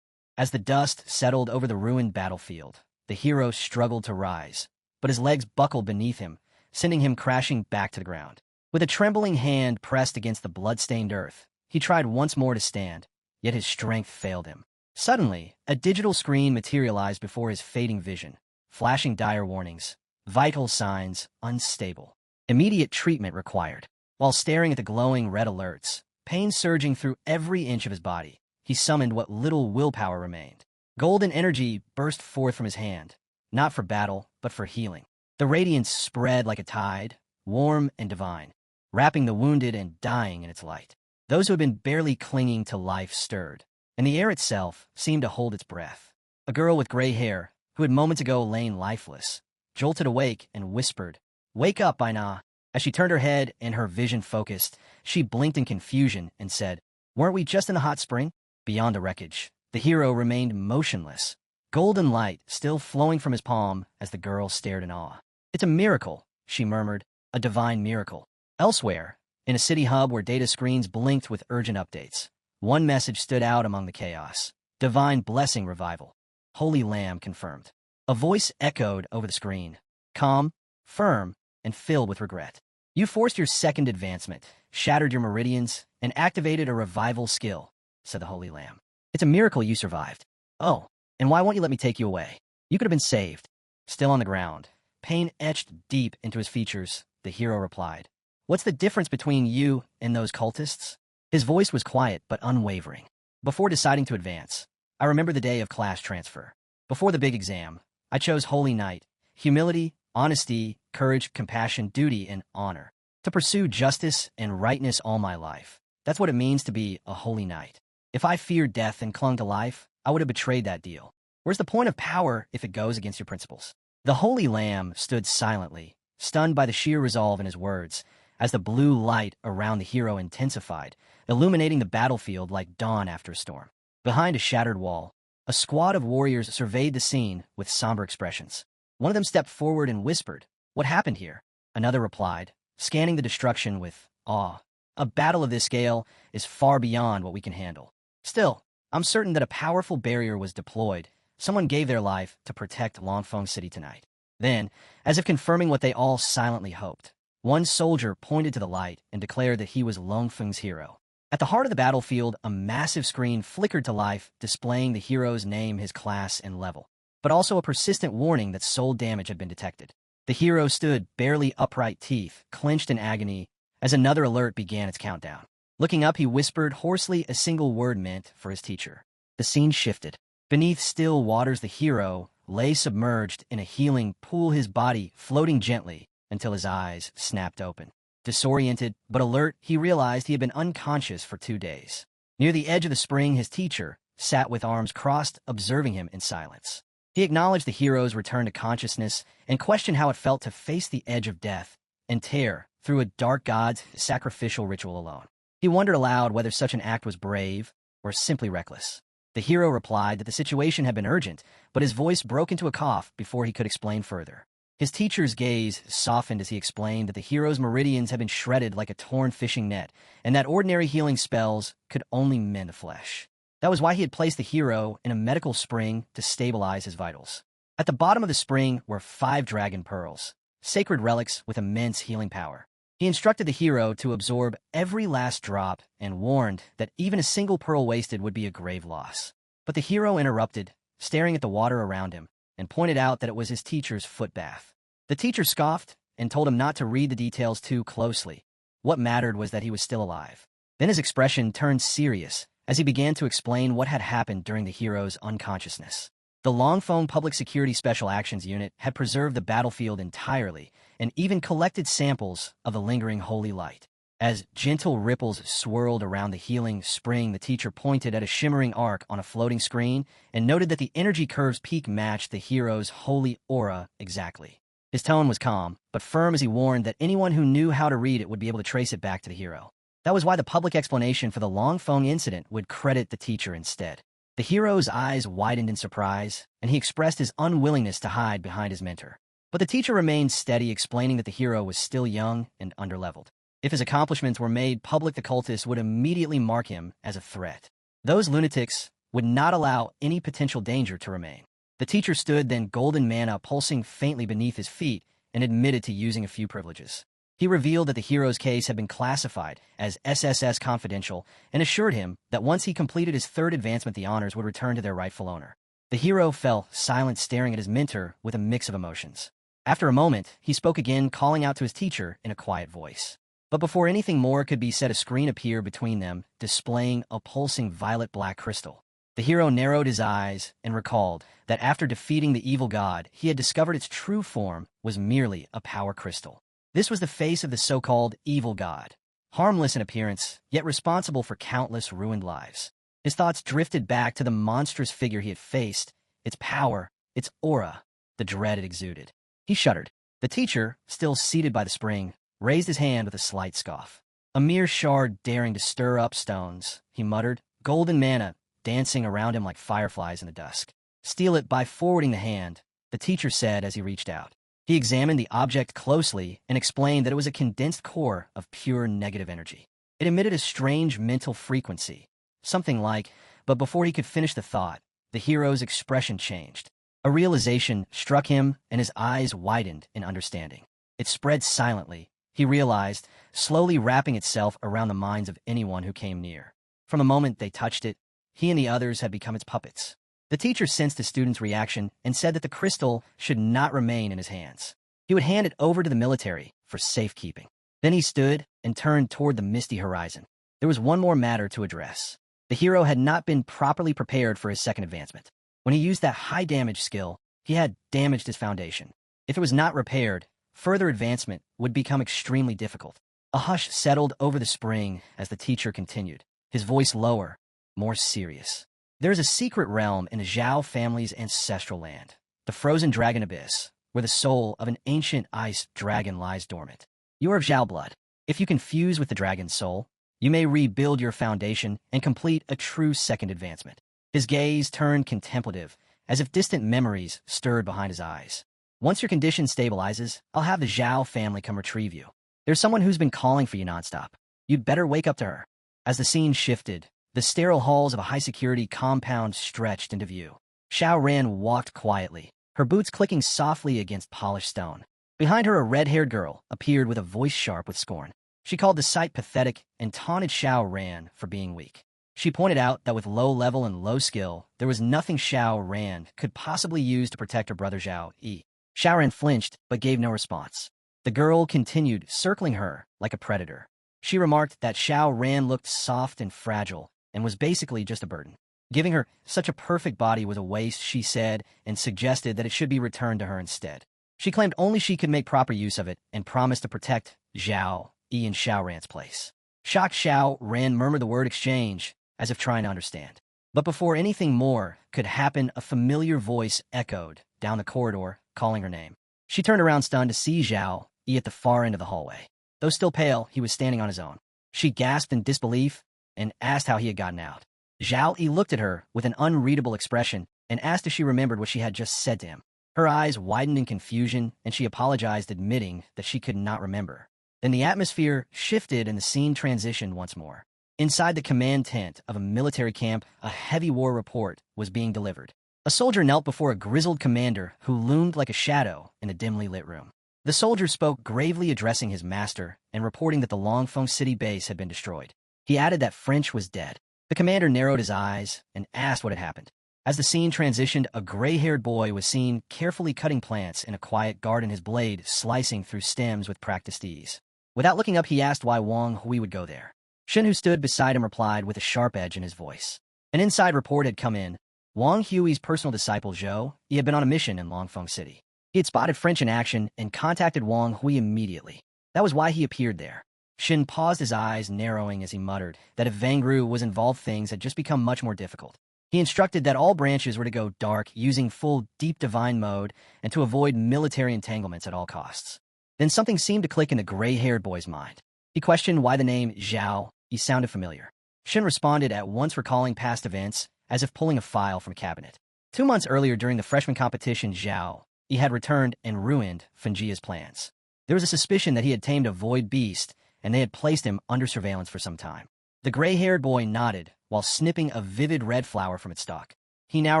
As the dust settled over the ruined battlefield, the hero struggled to rise, but his legs buckled beneath him, sending him crashing back to the ground. With a trembling hand pressed against the blood-stained earth, he tried once more to stand, yet his strength failed him. Suddenly, a digital screen materialized before his fading vision, flashing dire warnings. Vital signs unstable. Immediate treatment required. While staring at the glowing red alerts, pain surging through every inch of his body, he summoned what little willpower remained. Golden energy burst forth from his hand, not for battle, but for healing. The radiance spread like a tide, warm and divine, wrapping the wounded and dying in its light. Those who had been barely clinging to life stirred, and the air itself seemed to hold its breath. A girl with gray hair, who had moments ago lain lifeless, jolted awake and whispered, "Wake up, Aina." As she turned her head and her vision focused, she blinked in confusion and said, "Weren't we just in the hot spring?" Beyond the wreckage, the hero remained motionless, golden light still flowing from his palm as the girl stared in awe. "It's a miracle," she murmured, "a divine miracle." Elsewhere, in a city hub where data screens blinked with urgent updates, one message stood out among the chaos: "Divine blessing revival. Holy Lamb confirmed." A voice echoed over the screen, calm, firm, and filled with regret. "You forced your second advancement, shattered your meridians, and activated a revival skill," said the Holy Lamb. "It's a miracle you survived. Oh, and why won't you let me take you away? You could have been saved." Still on the ground, pain etched deep into his features, the hero replied, "What's the difference between you and those cultists?" His voice was quiet but unwavering. "Before deciding to advance, I remember the day of class transfer. Before the big exam, I chose Holy Knight, humility, honesty, courage, compassion, duty, and honor. To pursue justice and rightness all my life. That's what it means to be a holy knight. If I feared death and clung to life, I would have betrayed that deal. Where's the point of power if it goes against your principles?" The Holy Lamb stood silently, stunned by the sheer resolve in his words, as the blue light around the hero intensified, illuminating the battlefield like dawn after a storm. Behind a shattered wall, a squad of warriors surveyed the scene with somber expressions. One of them stepped forward and whispered, "What happened here?" Another replied, scanning the destruction with awe, "A battle of this scale is far beyond what we can handle. Still, I'm certain that a powerful barrier was deployed. Someone gave their life to protect Longfeng City tonight." Then, as if confirming what they all silently hoped, one soldier pointed to the light and declared that he was Longfeng's hero. At the heart of the battlefield, a massive screen flickered to life, displaying the hero's name, his class, and level, but also a persistent warning that soul damage had been detected. The hero stood, barely upright, teeth clenched in agony, as another alert began its countdown. Looking up, he whispered hoarsely a single word meant for his teacher. The scene shifted. Beneath still waters, the hero lay submerged in a healing pool, his body floating gently until his eyes snapped open. Disoriented but alert, he realized he had been unconscious for 2 days. Near the edge of the spring, his teacher sat with arms crossed, observing him in silence. He acknowledged the hero's return to consciousness and questioned how it felt to face the edge of death and tear through a dark god's sacrificial ritual alone. He wondered aloud whether such an act was brave or simply reckless. The hero replied that the situation had been urgent, but his voice broke into a cough before he could explain further. His teacher's gaze softened as he explained that the hero's meridians had been shredded like a torn fishing net, and that ordinary healing spells could only mend the flesh. That was why he had placed the hero in a medical spring to stabilize his vitals. At the bottom of the spring were 5 dragon pearls, sacred relics with immense healing power. He instructed the hero to absorb every last drop and warned that even a single pearl wasted would be a grave loss. But the hero interrupted, staring at the water around him, and pointed out that it was his teacher's foot bath. The teacher scoffed and told him not to read the details too closely. What mattered was that he was still alive. Then his expression turned serious as he began to explain what had happened during the hero's unconsciousness. The Longfeng Public Security Special Actions Unit had preserved the battlefield entirely and even collected samples of the lingering holy light. As gentle ripples swirled around the healing spring, the teacher pointed at a shimmering arc on a floating screen and noted that the energy curve's peak matched the hero's holy aura exactly. His tone was calm, but firm as he warned that anyone who knew how to read it would be able to trace it back to the hero. That was why the public explanation for the Longfeng incident would credit the teacher instead. The hero's eyes widened in surprise, and he expressed his unwillingness to hide behind his mentor. But the teacher remained steady, explaining that the hero was still young and underleveled. If his accomplishments were made public, the cultists would immediately mark him as a threat. Those lunatics would not allow any potential danger to remain. The teacher stood, then golden mana pulsing faintly beneath his feet, and admitted to using a few privileges. He revealed that the hero's case had been classified as SSS confidential and assured him that once he completed his 3rd advancement, the honors would return to their rightful owner. The hero fell silent, staring at his mentor with a mix of emotions. After a moment, he spoke again, calling out to his teacher in a quiet voice. But before anything more could be said, a screen appeared between them, displaying a pulsing violet-black crystal. The hero narrowed his eyes and recalled that after defeating the evil god, he had discovered its true form was merely a power crystal. This was the face of the so-called evil god, harmless in appearance, yet responsible for countless ruined lives. His thoughts drifted back to the monstrous figure he had faced its power, its aura, the dread it exuded. He shuddered. The teacher, still seated by the spring, raised his hand with a slight scoff. A mere shard daring to stir up stones, he muttered, golden mana dancing around him like fireflies in the dusk. Steal it by forwarding the hand, the teacher said as he reached out. He examined the object closely and explained that it was a condensed core of pure negative energy. It emitted a strange mental frequency, something like, but before he could finish the thought, the hero's expression changed. A realization struck him and his eyes widened in understanding. It spread silently, he realized, slowly wrapping itself around the minds of anyone who came near. From the moment they touched it, he and the others had become its puppets. The teacher sensed the student's reaction and said that the crystal should not remain in his hands. He would hand it over to the military for safekeeping. Then he stood and turned toward the misty horizon. There was one more matter to address. The hero had not been properly prepared for his second advancement. When he used that high-damage skill, he had damaged his foundation. If it was not repaired, further advancement would become extremely difficult. A hush settled over the spring as the teacher continued, his voice lower, more serious. There is a secret realm in the Zhao family's ancestral land, the frozen dragon abyss, where the soul of an ancient ice dragon lies dormant. You are of Zhao blood. If you can fuse with the dragon's soul, you may rebuild your foundation and complete a true second advancement. His gaze turned contemplative, as if distant memories stirred behind his eyes. Once your condition stabilizes, I'll have the Zhao family come retrieve you. There's someone who's been calling for you nonstop. You'd better wake up to her. As the scene shifted, the sterile halls of a high-security compound stretched into view. Xiao Ran walked quietly, her boots clicking softly against polished stone. Behind her, a red-haired girl appeared with a voice sharp with scorn. She called the sight pathetic and taunted Xiao Ran for being weak. She pointed out that with low level and low skill, there was nothing Xiao Ran could possibly use to protect her brother Zhao Yi. Xiao Ran flinched, but gave no response. The girl continued, circling her like a predator. She remarked that Xiao Ran looked soft and fragile, and was basically just a burden. Giving her such a perfect body was a waste, she said, and suggested that it should be returned to her instead. She claimed only she could make proper use of it and promised to protect Zhao Yi in Xiao Ran's place. Shocked, Xiao Ran murmured the word exchange, as if trying to understand. But before anything more could happen, a familiar voice echoed down the corridor, calling her name. She turned around stunned to see Zhao Yi at the far end of the hallway. Though still pale, he was standing on his own. She gasped in disbelief and asked how he had gotten out. Zhao Yi looked at her with an unreadable expression and asked if she remembered what she had just said to him. Her eyes widened in confusion, and she apologized, admitting that she could not remember. Then the atmosphere shifted and the scene transitioned once more. Inside the command tent of a military camp, a heavy war report was being delivered. A soldier knelt before a grizzled commander who loomed like a shadow in a dimly lit room. The soldier spoke, gravely addressing his master and reporting that the Longfeng City base had been destroyed. He added that French was dead. The commander narrowed his eyes and asked what had happened. As the scene transitioned, a gray-haired boy was seen carefully cutting plants in a quiet garden, his blade slicing through stems with practiced ease. Without looking up, he asked why Wang Hui would go there. Shen, who stood beside him, replied with a sharp edge in his voice. An inside report had come in. Wang Hui's personal disciple Zhou Yi had been on a mission in Longfeng City. He had spotted French in action and contacted Wang Hui immediately. That was why he appeared there. Shen paused, his eyes narrowing as he muttered that if Vangru was involved, things had just become much more difficult. He instructed that all branches were to go dark using full deep divine mode and to avoid military entanglements at all costs. Then something seemed to click in the gray-haired boy's mind. He questioned why the name Zhao Yi sounded familiar. Shen responded at once, recalling past events as if pulling a file from a cabinet. 2 months earlier, during the freshman competition, Zhao Yi had returned and ruined Fenjia's plans. There was a suspicion that he had tamed a void beast, and they had placed him under surveillance for some time. The gray-haired boy nodded while snipping a vivid red flower from its stalk. He now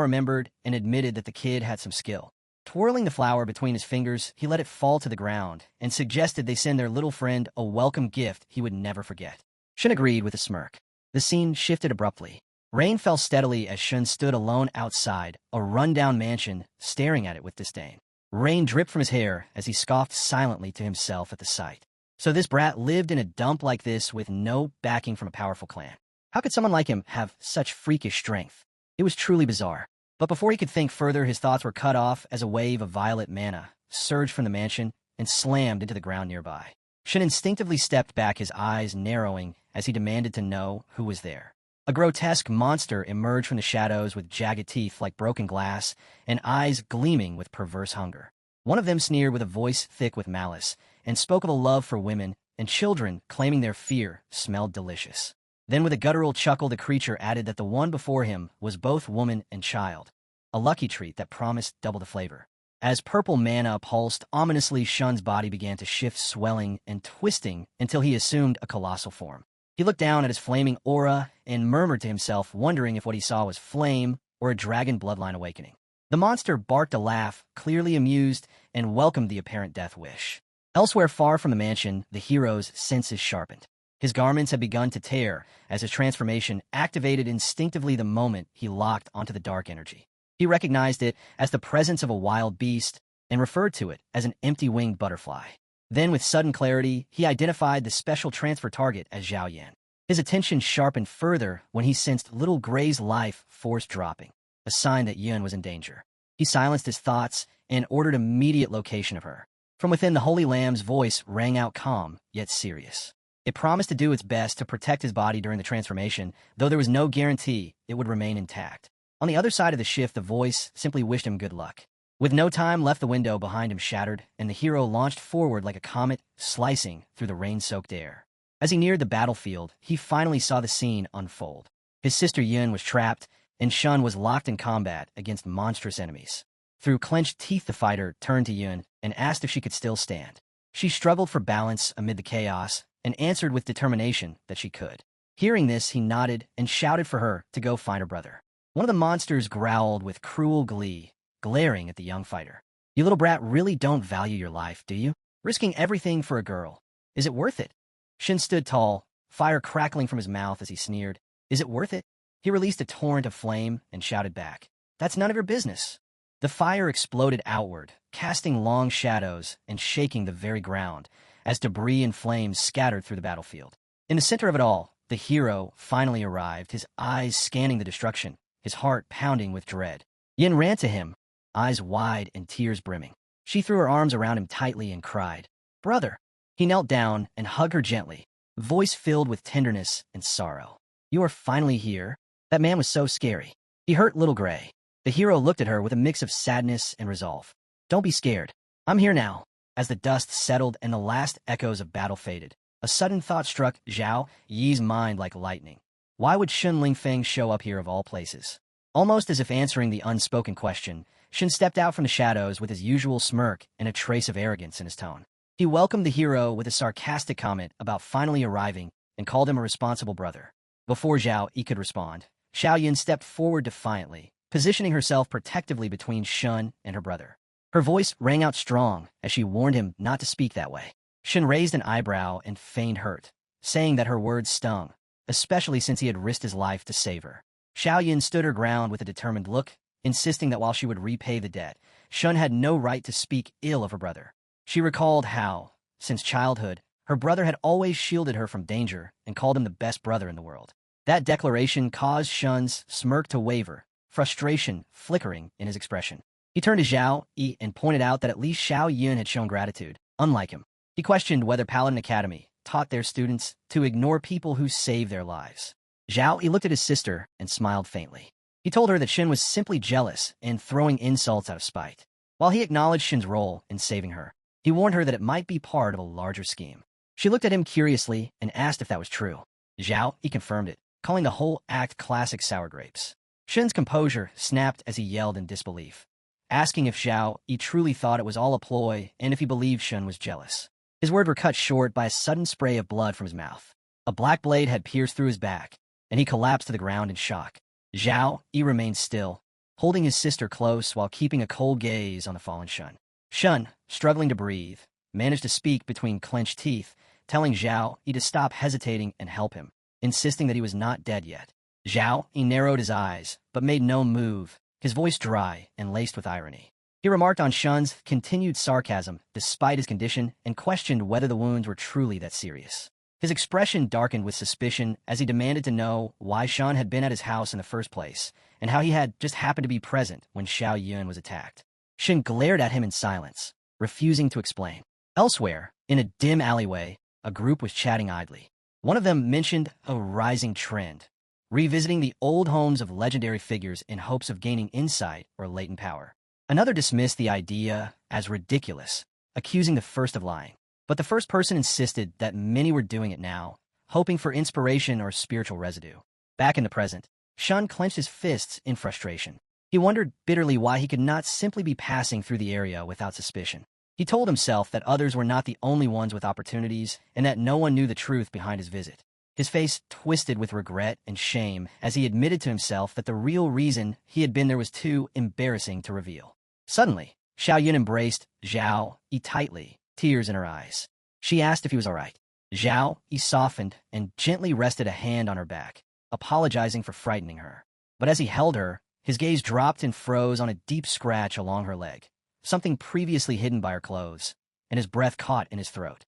remembered and admitted that the kid had some skill. Twirling the flower between his fingers, he let it fall to the ground and suggested they send their little friend a welcome gift he would never forget. Shen agreed with a smirk. The scene shifted abruptly. Rain fell steadily as Shen stood alone outside a rundown mansion, staring at it with disdain. Rain dripped from his hair as he scoffed silently to himself at the sight. So this brat lived in a dump like this with no backing from a powerful clan. How could someone like him have such freakish strength? It was truly bizarre. But before he could think further, his thoughts were cut off as a wave of violet mana surged from the mansion and slammed into the ground nearby. Shen instinctively stepped back, his eyes narrowing as he demanded to know who was there. A grotesque monster emerged from the shadows with jagged teeth like broken glass and eyes gleaming with perverse hunger. One of them sneered with a voice thick with malice and spoke of a love for women and children, claiming their fear smelled delicious. Then with a guttural chuckle the creature added that the one before him was both woman and child, a lucky treat that promised double the flavor. As purple manna pulsed ominously, Shun's body began to shift, swelling and twisting until he assumed a colossal form. He looked down at his flaming aura and murmured to himself, wondering if what he saw was flame or a dragon bloodline awakening. The monster barked a laugh, clearly amused, and welcomed the apparent death wish. Elsewhere, far from the mansion, the hero's senses sharpened. His garments had begun to tear as his transformation activated instinctively the moment he locked onto the dark energy. He recognized it as the presence of a wild beast and referred to it as an empty-winged butterfly. Then, with sudden clarity, he identified the special transfer target as Zhao Yan. His attention sharpened further when he sensed little Gray's life force dropping, a sign that Yun was in danger. He silenced his thoughts and ordered immediate location of her. From within, the Holy Lamb's voice rang out calm, yet serious. It promised to do its best to protect his body during the transformation, though there was no guarantee it would remain intact. On the other side of the shift, the voice simply wished him good luck. With no time left, the window behind him shattered, and the hero launched forward like a comet, slicing through the rain-soaked air. As he neared the battlefield, he finally saw the scene unfold. His sister Yun was trapped, and Shun was locked in combat against monstrous enemies. Through clenched teeth, the fighter turned to Yun and asked if she could still stand. She struggled for balance amid the chaos and answered with determination that she could. Hearing this, he nodded and shouted for her to go find her brother. One of the monsters growled with cruel glee, glaring at the young fighter. "You little brat really don't value your life, do you? Risking everything for a girl. Is it worth it?" Shin stood tall, fire crackling from his mouth as he sneered. "Is it worth it?" He released a torrent of flame and shouted back, "That's none of your business." The fire exploded outward, casting long shadows and shaking the very ground as debris and flames scattered through the battlefield. In the center of it all, the hero finally arrived, his eyes scanning the destruction, his heart pounding with dread. Yin ran to him, eyes wide and tears brimming. She threw her arms around him tightly and cried, "Brother!" He knelt down and hugged her gently, voice filled with tenderness and sorrow. "You are finally here? That man was so scary. He hurt little Gray." The hero looked at her with a mix of sadness and resolve. "Don't be scared. I'm here now." As the dust settled and the last echoes of battle faded, a sudden thought struck Zhao Yi's mind like lightning. Why would Shun Lingfeng show up here of all places? Almost as if answering the unspoken question, Shin stepped out from the shadows with his usual smirk and a trace of arrogance in his tone. He welcomed the hero with a sarcastic comment about finally arriving and called him a responsible brother. Before Zhao Yi could respond, Xiao Yin stepped forward defiantly, positioning herself protectively between Shun and her brother. Her voice rang out strong as she warned him not to speak that way. Shin raised an eyebrow and feigned hurt, saying that her words stung, especially since he had risked his life to save her. Xiao Yin stood her ground with a determined look, insisting that while she would repay the debt, Shun had no right to speak ill of her brother. She recalled how, since childhood, her brother had always shielded her from danger and called him the best brother in the world. That declaration caused Shun's smirk to waver, frustration flickering in his expression. He turned to Zhao Yi and pointed out that at least Xiao Yun had shown gratitude, unlike him. He questioned whether Paladin Academy taught their students to ignore people who save their lives. Zhao Yi looked at his sister and smiled faintly. He told her that Shin was simply jealous and throwing insults out of spite. While he acknowledged Shin's role in saving her, he warned her that it might be part of a larger scheme. She looked at him curiously and asked if that was true. Zhao Yi confirmed it, calling the whole act classic sour grapes. Shin's composure snapped as he yelled in disbelief, asking if Zhao Yi truly thought it was all a ploy and if he believed Shin was jealous. His words were cut short by a sudden spray of blood from his mouth. A black blade had pierced through his back, and he collapsed to the ground in shock. Zhao Yi remained still, holding his sister close while keeping a cold gaze on the fallen Shun. Shun, struggling to breathe, managed to speak between clenched teeth, telling Zhao Yi to stop hesitating and help him, insisting that he was not dead yet. Zhao Yi narrowed his eyes, but made no move, his voice dry and laced with irony. He remarked on Shun's continued sarcasm despite his condition and questioned whether the wounds were truly that serious. His expression darkened with suspicion as he demanded to know why Shun had been at his house in the first place and how he had just happened to be present when Xiao Yun was attacked. Shin glared at him in silence, refusing to explain. Elsewhere, in a dim alleyway, a group was chatting idly. One of them mentioned a rising trend, revisiting the old homes of legendary figures in hopes of gaining insight or latent power. Another dismissed the idea as ridiculous, accusing the first of lying. But the first person insisted that many were doing it now, hoping for inspiration or spiritual residue. Back in the present, Shun clenched his fists in frustration. He wondered bitterly why he could not simply be passing through the area without suspicion. He told himself that others were not the only ones with opportunities and that no one knew the truth behind his visit. His face twisted with regret and shame as he admitted to himself that the real reason he had been there was too embarrassing to reveal. Suddenly, Xiao Yun embraced Zhao Yi tightly, tears in her eyes. She asked if he was all right. Zhao Yi softened and gently rested a hand on her back, apologizing for frightening her. But as he held her, his gaze dropped and froze on a deep scratch along her leg, something previously hidden by her clothes, and his breath caught in his throat.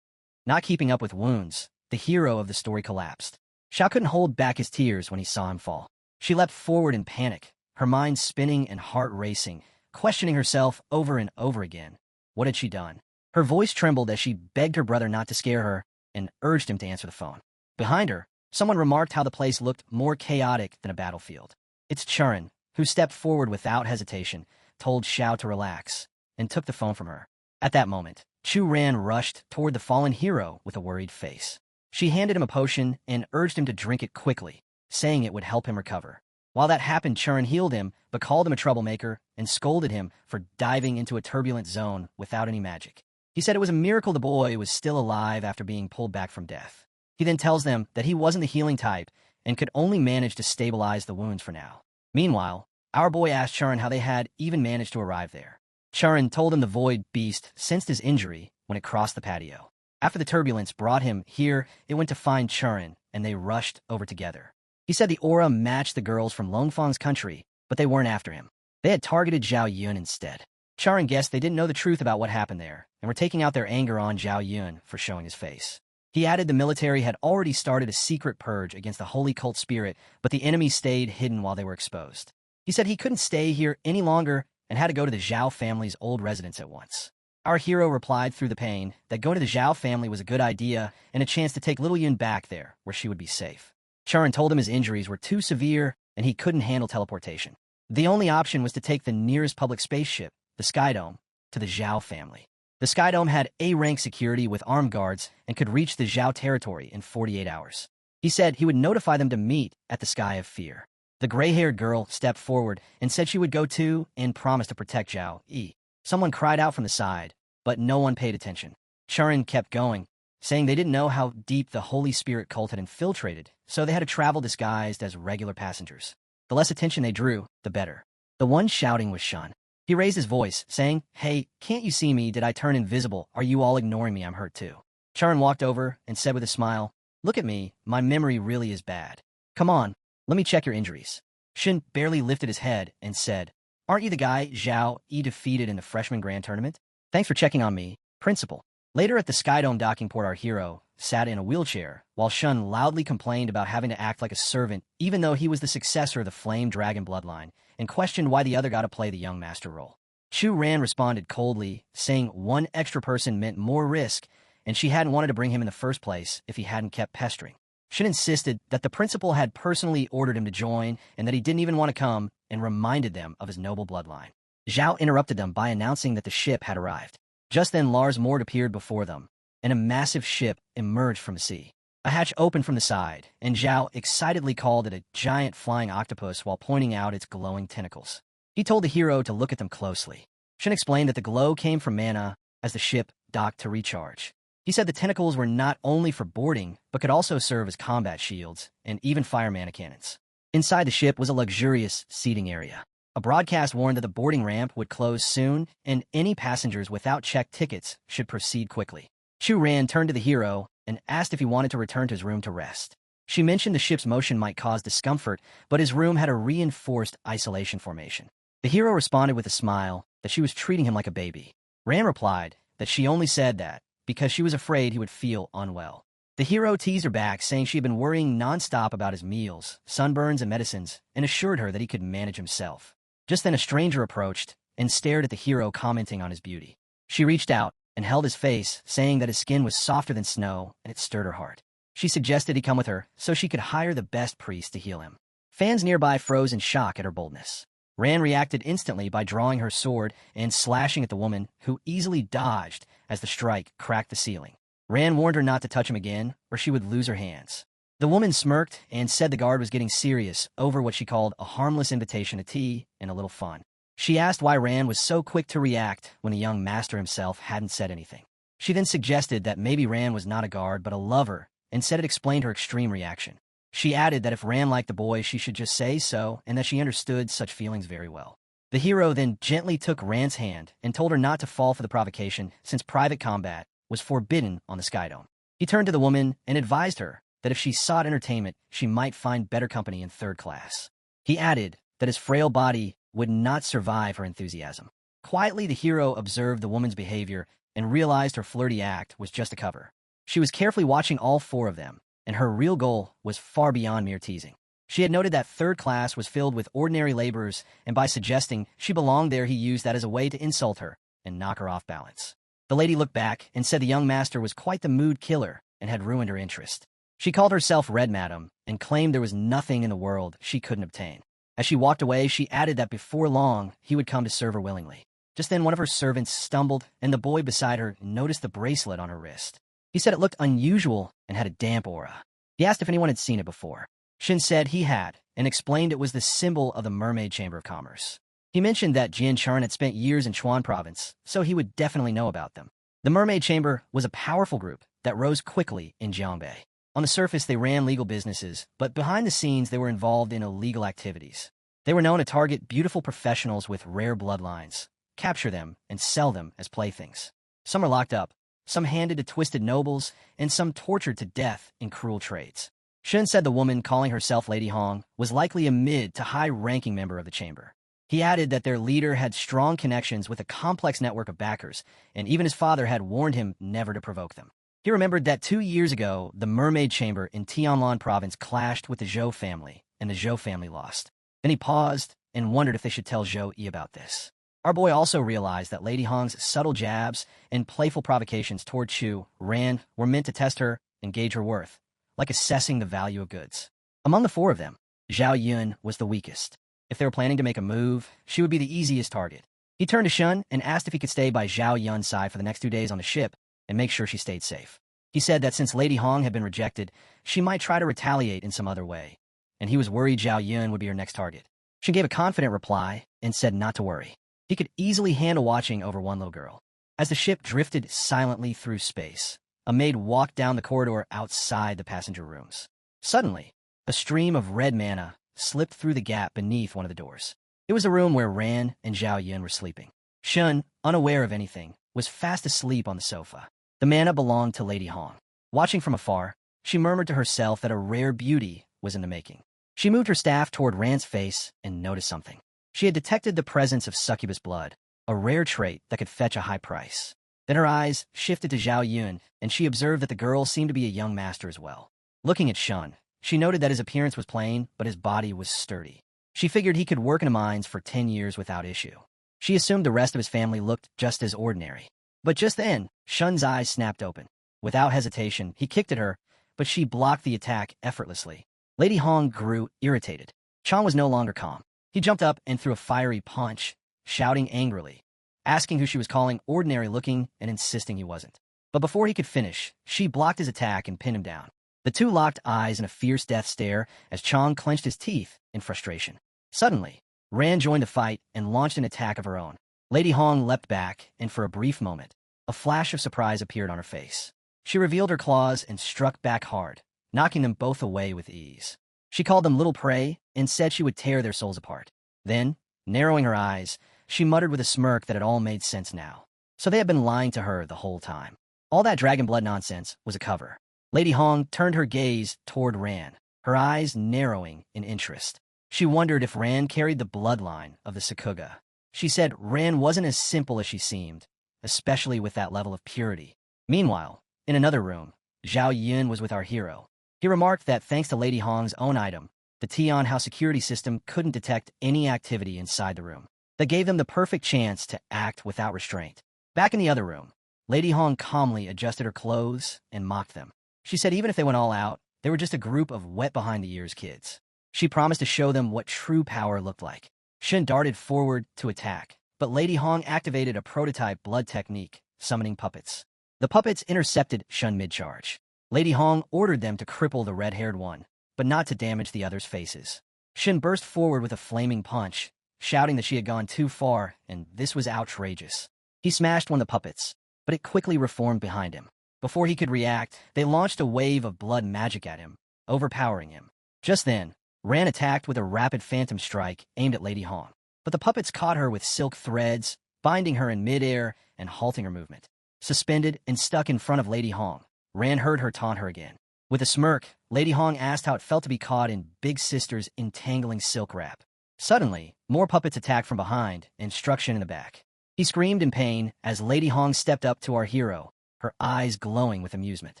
Not keeping up with wounds, the hero of the story collapsed. Xiao couldn't hold back his tears when he saw him fall. She leapt forward in panic, her mind spinning and heart racing, questioning herself over and over again. What had she done? Her voice trembled as she begged her brother not to scare her and urged him to answer the phone. Behind her, someone remarked how the place looked more chaotic than a battlefield. It's Churin, who stepped forward without hesitation, told Xiao to relax, and took the phone from her. At that moment, Chu Ran rushed toward the fallen hero with a worried face. She handed him a potion and urged him to drink it quickly, saying it would help him recover. While that happened, Churin healed him, but called him a troublemaker and scolded him for diving into a turbulent zone without any magic. He said it was a miracle the boy was still alive after being pulled back from death. He then tells them that he wasn't the healing type and could only manage to stabilize the wounds for now. Meanwhile, our boy asked Churin how they had even managed to arrive there. Churin told him the void beast sensed his injury when it crossed the patio. After the turbulence brought him here, it went to find Churin, and they rushed over together. He said the aura matched the girls from Longfang's country, but they weren't after him. They had targeted Zhao Yun instead. Churin guessed they didn't know the truth about what happened there, and were taking out their anger on Zhao Yun for showing his face. He added the military had already started a secret purge against the holy cult spirit, but the enemy stayed hidden while they were exposed. He said he couldn't stay here any longer and had to go to the Zhao family's old residence at once. Our hero replied through the pain that going to the Zhao family was a good idea and a chance to take little Yun back there, where she would be safe. Churin told him his injuries were too severe and he couldn't handle teleportation. The only option was to take the nearest public spaceship, the Skydome, to the Zhao family. The Skydome had A-rank security with armed guards and could reach the Zhao territory in 48 hours. He said he would notify them to meet at the Sky of Fear. The gray-haired girl stepped forward and said she would go too and promised to protect Zhao Yi. Someone cried out from the side, but no one paid attention. Churin kept going, saying they didn't know how deep the Holy Spirit cult had infiltrated, so they had to travel disguised as regular passengers. The less attention they drew, the better. The one shouting was Shun. He raised his voice, saying, "Hey, can't you see me? Did I turn invisible? Are you all ignoring me? I'm hurt too." Churin walked over and said with a smile, "Look at me, my memory really is bad. Come on, let me check your injuries." Shin barely lifted his head and said, "Aren't you the guy Zhao Yi defeated in the freshman grand tournament? Thanks for checking on me, principal." Later at the Skydome docking port, our hero sat in a wheelchair, while Shun loudly complained about having to act like a servant even though he was the successor of the Flame Dragon bloodline, and questioned why the other got to play the young master role. Chu Ran responded coldly, saying one extra person meant more risk, and she hadn't wanted to bring him in the first place if he hadn't kept pestering. Shin insisted that the principal had personally ordered him to join and that he didn't even want to come, and reminded them of his noble bloodline. Zhao interrupted them by announcing that the ship had arrived. Just then Lars Mord appeared before them, and a massive ship emerged from the sea. A hatch opened from the side, and Zhao excitedly called it a giant flying octopus while pointing out its glowing tentacles. He told the hero to look at them closely. Shin explained that the glow came from mana as the ship docked to recharge. He said the tentacles were not only for boarding, but could also serve as combat shields and even fire mana cannons. Inside the ship was a luxurious seating area. A broadcast warned that the boarding ramp would close soon, and any passengers without checked tickets should proceed quickly. Chu Ran turned to the hero and asked if he wanted to return to his room to rest. She mentioned the ship's motion might cause discomfort, but his room had a reinforced isolation formation. The hero responded with a smile that she was treating him like a baby. Ran replied that she only said that because she was afraid he would feel unwell. The hero teased her back, saying she had been worrying nonstop about his meals, sunburns, and medicines, and assured her that he could manage himself. Just then a stranger approached and stared at the hero, commenting on his beauty. She reached out and held his face, saying that his skin was softer than snow, and it stirred her heart. She suggested he come with her so she could hire the best priest to heal him. Fans nearby froze in shock at her boldness. Ran reacted instantly by drawing her sword and slashing at the woman, who easily dodged as the strike cracked the ceiling. Ran warned her not to touch him again, or she would lose her hands. The woman smirked and said the guard was getting serious over what she called a harmless invitation to tea and a little fun. She asked why Ran was so quick to react when the young master himself hadn't said anything. She then suggested that maybe Ran was not a guard but a lover, and said it explained her extreme reaction. She added that if Ran liked the boy, she should just say so, and that she understood such feelings very well. The hero then gently took Ran's hand and told her not to fall for the provocation, since private combat was forbidden on the Skydome. He turned to the woman and advised her that if she sought entertainment, she might find better company in third class. He added that his frail body would not survive her enthusiasm. Quietly, the hero observed the woman's behavior and realized her flirty act was just a cover. She was carefully watching all four of them, and her real goal was far beyond mere teasing. She had noted that third class was filled with ordinary laborers, and by suggesting she belonged there, he used that as a way to insult her and knock her off balance. The lady looked back and said the young master was quite the mood killer and had ruined her interest. She called herself Red Madam and claimed there was nothing in the world she couldn't obtain. As she walked away, she added that before long, he would come to serve her willingly. Just then, one of her servants stumbled, and the boy beside her noticed the bracelet on her wrist. He said it looked unusual and had a damp aura. He asked if anyone had seen it before. Shin said he had, and explained it was the symbol of the Mermaid Chamber of Commerce. He mentioned that Jian Charn had spent years in Chuan Province, so he would definitely know about them. The Mermaid Chamber was a powerful group that rose quickly in Jiangbei. On the surface, they ran legal businesses, but behind the scenes, they were involved in illegal activities. They were known to target beautiful professionals with rare bloodlines, capture them, and sell them as playthings. Some are locked up, some handed to twisted nobles, and some tortured to death in cruel trades. Shun said the woman, calling herself Lady Hong, was likely a mid to high-ranking member of the chamber. He added that their leader had strong connections with a complex network of backers, and even his father had warned him never to provoke them. He remembered that 2 years ago, the Mermaid Chamber in Tianlan Province clashed with the Zhou family, and the Zhou family lost. Then he paused and wondered if they should tell Zhou Yi about this. Our boy also realized that Lady Hong's subtle jabs and playful provocations toward Chu Ran were meant to test her and gauge her worth, like assessing the value of goods. Among the four of them, Zhao Yun was the weakest. If they were planning to make a move, she would be the easiest target. He turned to Shun and asked if he could stay by Zhao Yun's side for the next 2 days on the ship and make sure she stayed safe. He said that since Lady Hong had been rejected, she might try to retaliate in some other way, and he was worried Zhao Yun would be her next target. She gave a confident reply and said not to worry. He could easily handle watching over one little girl. As the ship drifted silently through space, a maid walked down the corridor outside the passenger rooms. Suddenly, a stream of red mana slipped through the gap beneath one of the doors. It was a room where Ran and Zhao Yun were sleeping. Shun, unaware of anything, was fast asleep on the sofa. The mana belonged to Lady Hong. Watching from afar, she murmured to herself that a rare beauty was in the making. She moved her staff toward Ran's face and noticed something. She had detected the presence of succubus blood, a rare trait that could fetch a high price. Then her eyes shifted to Zhao Yun, and she observed that the girl seemed to be a young master as well. Looking at Shun, she noted that his appearance was plain, but his body was sturdy. She figured he could work in the mines for 10 years without issue. She assumed the rest of his family looked just as ordinary. But just then, Shun's eyes snapped open. Without hesitation, he kicked at her, but she blocked the attack effortlessly. Lady Hong grew irritated. Chang was no longer calm. He jumped up and threw a fiery punch, shouting angrily, asking who she was calling ordinary-looking and insisting he wasn't. But before he could finish, she blocked his attack and pinned him down. The two locked eyes in a fierce death stare as Chang clenched his teeth in frustration. Suddenly, Ran joined the fight and launched an attack of her own. Lady Hong leapt back, and for a brief moment, a flash of surprise appeared on her face. She revealed her claws and struck back hard, knocking them both away with ease. She called them little prey and said she would tear their souls apart. Then, narrowing her eyes, she muttered with a smirk that it all made sense now. So they had been lying to her the whole time. All that dragon blood nonsense was a cover. Lady Hong turned her gaze toward Ran, her eyes narrowing in interest. She wondered if Ran carried the bloodline of the Sakuga. She said Ran wasn't as simple as she seemed, especially with that level of purity. Meanwhile, in another room, Zhao Yun was with our hero. He remarked that thanks to Lady Hong's own item, the Tian House security system couldn't detect any activity inside the room. That gave them the perfect chance to act without restraint. Back in the other room, Lady Hong calmly adjusted her clothes and mocked them. She said even if they went all out, they were just a group of wet-behind-the-ears kids. She promised to show them what true power looked like. Shen darted forward to attack, but Lady Hong activated a prototype blood technique, summoning puppets. The puppets intercepted Shen mid-charge. Lady Hong ordered them to cripple the red-haired one, but not to damage the others' faces. Shen burst forward with a flaming punch, shouting that she had gone too far, and this was outrageous. He smashed one of the puppets, but it quickly reformed behind him. Before he could react, they launched a wave of blood magic at him, overpowering him. Just then, Ran attacked with a rapid phantom strike aimed at Lady Hong. But the puppets caught her with silk threads, binding her in midair and halting her movement. Suspended and stuck in front of Lady Hong, Ran heard her taunt her again. With a smirk, Lady Hong asked how it felt to be caught in Big Sister's entangling silk wrap. Suddenly, more puppets attacked from behind and struck Shen in the back. He screamed in pain as Lady Hong stepped up to our hero, her eyes glowing with amusement.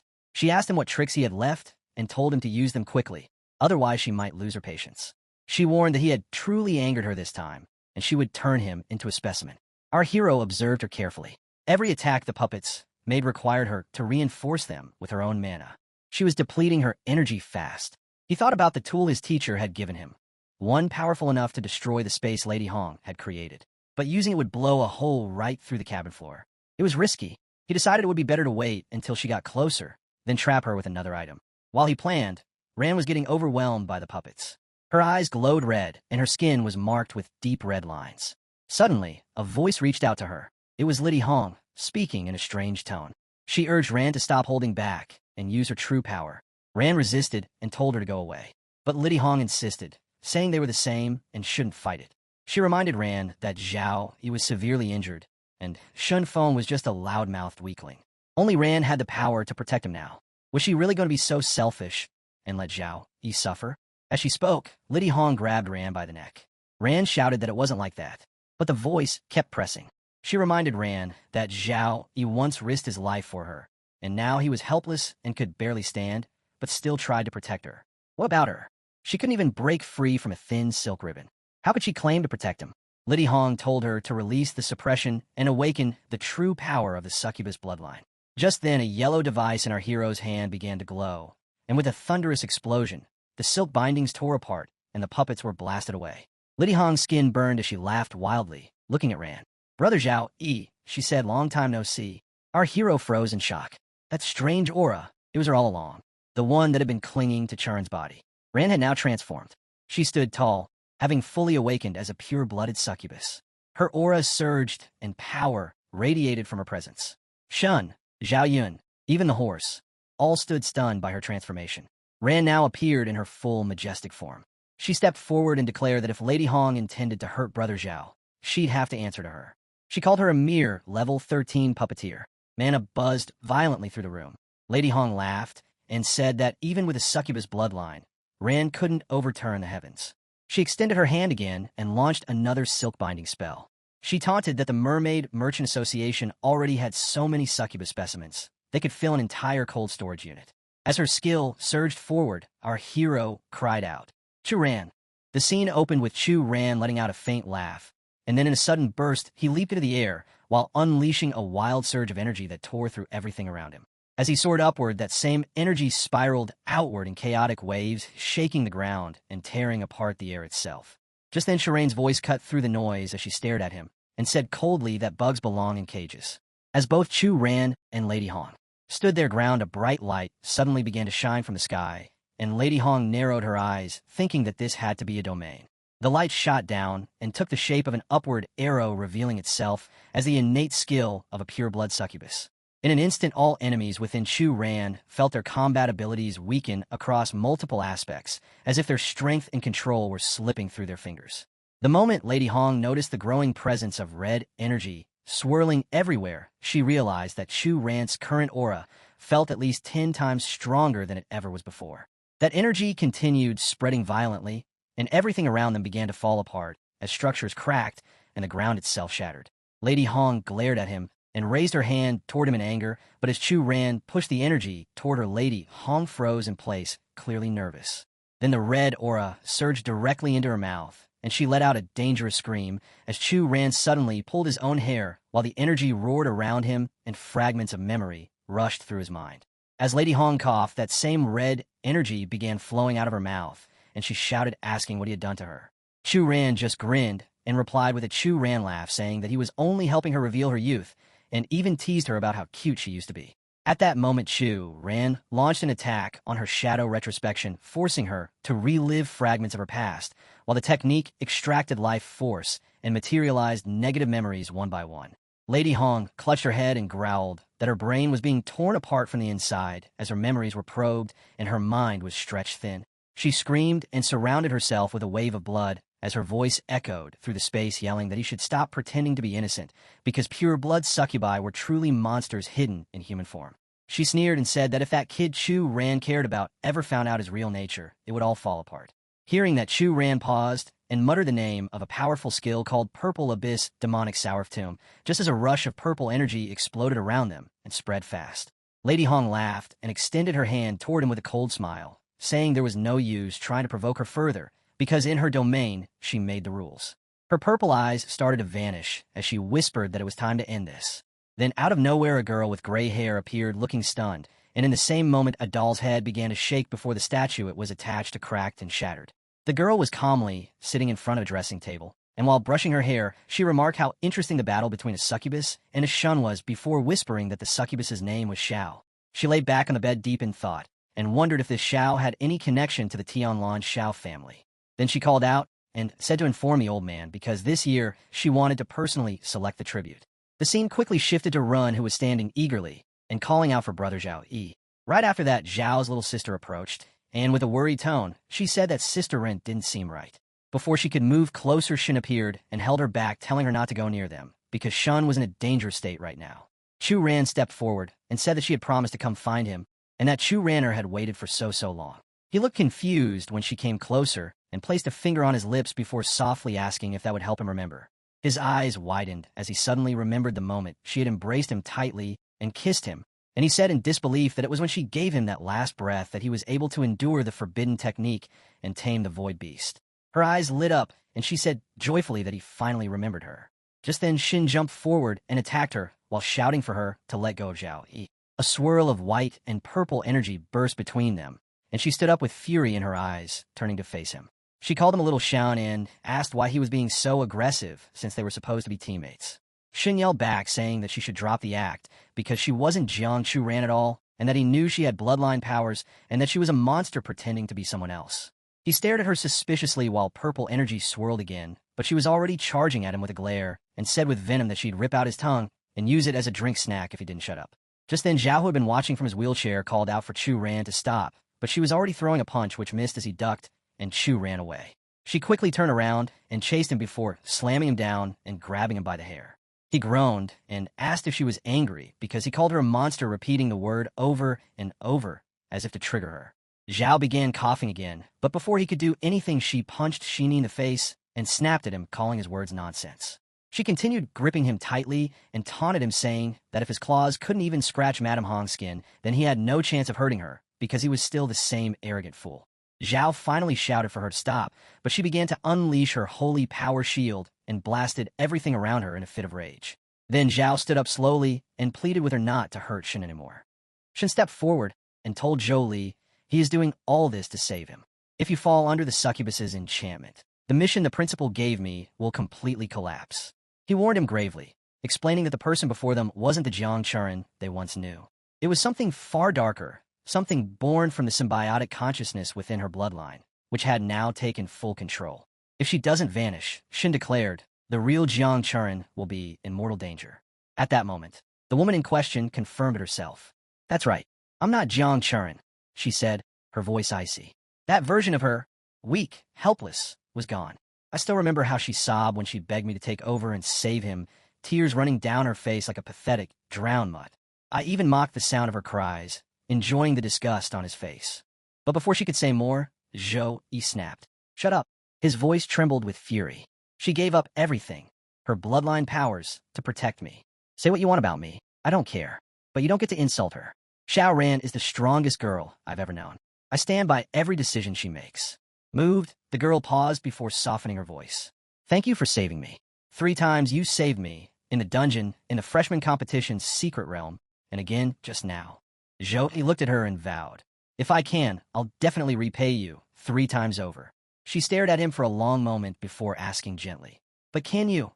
She asked him what tricks he had left and told him to use them quickly, otherwise she might lose her patience. She warned that he had truly angered her this time, and she would turn him into a specimen. Our hero observed her carefully. Every attack the puppets made required her to reinforce them with her own mana. She was depleting her energy fast. He thought about the tool his teacher had given him, one powerful enough to destroy the space Lady Hong had created, but using it would blow a hole right through the cabin floor. It was risky. He decided it would be better to wait until she got closer, then trap her with another item. While he planned, Ran was getting overwhelmed by the puppets. Her eyes glowed red, and her skin was marked with deep red lines. Suddenly, a voice reached out to her. It was Lady Hong, speaking in a strange tone. She urged Ran to stop holding back and use her true power. Ran resisted and told her to go away. But Lady Hong insisted, saying they were the same and shouldn't fight it. She reminded Ran that Zhao Yi was severely injured, and Shun Feng was just a loud-mouthed weakling. Only Ran had the power to protect him now. Was she really going to be so selfish and let Zhao Yi suffer? As she spoke, Lady Hong grabbed Ran by the neck. Ran shouted that it wasn't like that, but the voice kept pressing. She reminded Ran that Zhao Yi once risked his life for her, and now he was helpless and could barely stand, but still tried to protect her. What about her? She couldn't even break free from a thin silk ribbon. How could she claim to protect him? Lady Hong told her to release the suppression and awaken the true power of the succubus bloodline. Just then, a yellow device in our hero's hand began to glow, and with a thunderous explosion, the silk bindings tore apart, and the puppets were blasted away. Lady Hong's skin burned as she laughed wildly, looking at Ran. Brother Zhao Yi, she said, long time no see. Our hero froze in shock. That strange aura, it was her all along, the one that had been clinging to Charon's body. Ran had now transformed. She stood tall, having fully awakened as a pure-blooded succubus. Her aura surged, and power radiated from her presence. Shun, Zhao Yun, even the horse, all stood stunned by her transformation. Ran now appeared in her full, majestic form. She stepped forward and declared that if Lady Hong intended to hurt Brother Zhao, she'd have to answer to her. She called her a mere level 13 puppeteer. Mana buzzed violently through the room. Lady Hong laughed and said that even with a succubus bloodline, Ran couldn't overturn the heavens. She extended her hand again and launched another silk-binding spell. She taunted that the Mermaid Merchant Association already had so many succubus specimens, they could fill an entire cold storage unit. As her skill surged forward, our hero cried out, Chu Ran. The scene opened with Chu Ran letting out a faint laugh, and then in a sudden burst, he leaped into the air while unleashing a wild surge of energy that tore through everything around him. As he soared upward, that same energy spiraled outward in chaotic waves, shaking the ground and tearing apart the air itself. Just then, Shireen's voice cut through the noise as she stared at him and said coldly that bugs belong in cages. As both Chu Ran and Lady Hong stood their ground, a bright light suddenly began to shine from the sky, and Lady Hong narrowed her eyes, thinking that this had to be a domain. The light shot down and took the shape of an upward arrow, revealing itself as the innate skill of a pure-blood succubus. In an instant, all enemies within Chu Ran felt their combat abilities weaken across multiple aspects, as if their strength and control were slipping through their fingers. The moment Lady Hong noticed the growing presence of red energy swirling everywhere, she realized that Chu Ran's current aura felt at least 10 times stronger than it ever was before. That energy continued spreading violently, and everything around them began to fall apart as structures cracked and the ground itself shattered. Lady Hong glared at him and raised her hand toward him in anger, but as Chu Ran pushed the energy toward her, Lady Hong froze in place, clearly nervous. Then the red aura surged directly into her mouth, and she let out a dangerous scream as Chu Ran suddenly pulled his own hair while the energy roared around him and fragments of memory rushed through his mind. As Lady Hong coughed, that same red energy began flowing out of her mouth, and she shouted, asking what he had done to her. Chu Ran just grinned and replied with a Chu Ran laugh, saying that he was only helping her reveal her youth, and even teased her about how cute she used to be. At that moment, Chu Ran launched an attack on her shadow retrospection, forcing her to relive fragments of her past, while the technique extracted life force and materialized negative memories one by one. Lady Hong clutched her head and growled that her brain was being torn apart from the inside as her memories were probed and her mind was stretched thin. She screamed and surrounded herself with a wave of blood as her voice echoed through the space, yelling that he should stop pretending to be innocent because pure-blood succubi were truly monsters hidden in human form. She sneered and said that if that kid Chu Ran cared about ever found out his real nature, it would all fall apart. Hearing that, Chu Ran paused and muttered the name of a powerful skill called Purple Abyss Demonic Sourftomb, just as a rush of purple energy exploded around them and spread fast. Lady Hong laughed and extended her hand toward him with a cold smile, saying there was no use trying to provoke her further, because in her domain, she made the rules. Her purple eyes started to vanish as she whispered that it was time to end this. Then out of nowhere, a girl with gray hair appeared looking stunned, and in the same moment a doll's head began to shake before the statue it was attached to cracked and shattered. The girl was calmly sitting in front of a dressing table, and while brushing her hair, she remarked how interesting the battle between a succubus and a shun was before whispering that the succubus's name was Xiao. She lay back on the bed deep in thought, and wondered if this Xiao had any connection to the Tianlan Xiao family. Then she called out and said to inform the old man, because this year she wanted to personally select the tribute. The scene quickly shifted to Run, who was standing eagerly and calling out for brother Zhao Yi. Right after that, Zhao's little sister approached, and with a worried tone, she said that Sister Ren didn't seem right. Before she could move closer, Shin appeared and held her back, telling her not to go near them, because Shun was in a dangerous state right now. Chu Ran stepped forward and said that she had promised to come find him, and that Chu Ranner had waited for so long. He looked confused when she came closer and placed a finger on his lips before softly asking if that would help him remember. His eyes widened as he suddenly remembered the moment she had embraced him tightly and kissed him, and he said in disbelief that it was when she gave him that last breath that he was able to endure the forbidden technique and tame the void beast. Her eyes lit up, and she said joyfully that he finally remembered her. Just then, Shin jumped forward and attacked her while shouting for her to let go of Zhao Yi. A swirl of white and purple energy burst between them, and she stood up with fury in her eyes, turning to face him. She called him a little Shan and asked why he was being so aggressive since they were supposed to be teammates. Shin yelled back, saying that she should drop the act because she wasn't Jiang Chu Ran at all, and that he knew she had bloodline powers and that she was a monster pretending to be someone else. He stared at her suspiciously while purple energy swirled again, but she was already charging at him with a glare and said with venom that she'd rip out his tongue and use it as a drink snack if he didn't shut up. Just then, Zhao, who had been watching from his wheelchair, called out for Chu Ran to stop, but she was already throwing a punch which missed as he ducked, and Chu ran away. She quickly turned around and chased him before slamming him down and grabbing him by the hair. He groaned and asked if she was angry because he called her a monster, repeating the word over and over as if to trigger her. Zhao began coughing again, but before he could do anything, she punched Shini in the face and snapped at him, calling his words nonsense. She continued gripping him tightly and taunted him, saying that if his claws couldn't even scratch Madame Hong's skin, then he had no chance of hurting her because he was still the same arrogant fool. Zhao finally shouted for her to stop, but she began to unleash her holy power shield and blasted everything around her in a fit of rage. Then Zhao stood up slowly and pleaded with her not to hurt Shin anymore. Shin stepped forward and told Zhou Li he is doing all this to save him. If you fall under the succubus's enchantment, the mission the principal gave me will completely collapse. He warned him gravely, explaining that the person before them wasn't the Jiang Churen they once knew. It was something far darker, something born from the symbiotic consciousness within her bloodline, which had now taken full control. If she doesn't vanish, Shin declared, the real Jiang Churen will be in mortal danger. At that moment, the woman in question confirmed it herself. That's right, I'm not Jiang Churen, she said, her voice icy. That version of her, weak, helpless, was gone. I still remember how she sobbed when she begged me to take over and save him, tears running down her face like a pathetic, drowned mutt. I even mocked the sound of her cries, enjoying the disgust on his face. But before she could say more, Zhou Yi snapped. Shut up. His voice trembled with fury. She gave up everything, her bloodline powers, to protect me. Say what you want about me. I don't care. But you don't get to insult her. Xiao Ran is the strongest girl I've ever known. I stand by every decision she makes. Moved, the girl paused before softening her voice. Thank you for saving me. 3 times you saved me, in the dungeon, in the freshman competition's secret realm, and again just now. Zhou Yi looked at her and vowed, "If I can, I'll definitely repay you 3 times over." She stared at him for a long moment before asking gently, "But can you?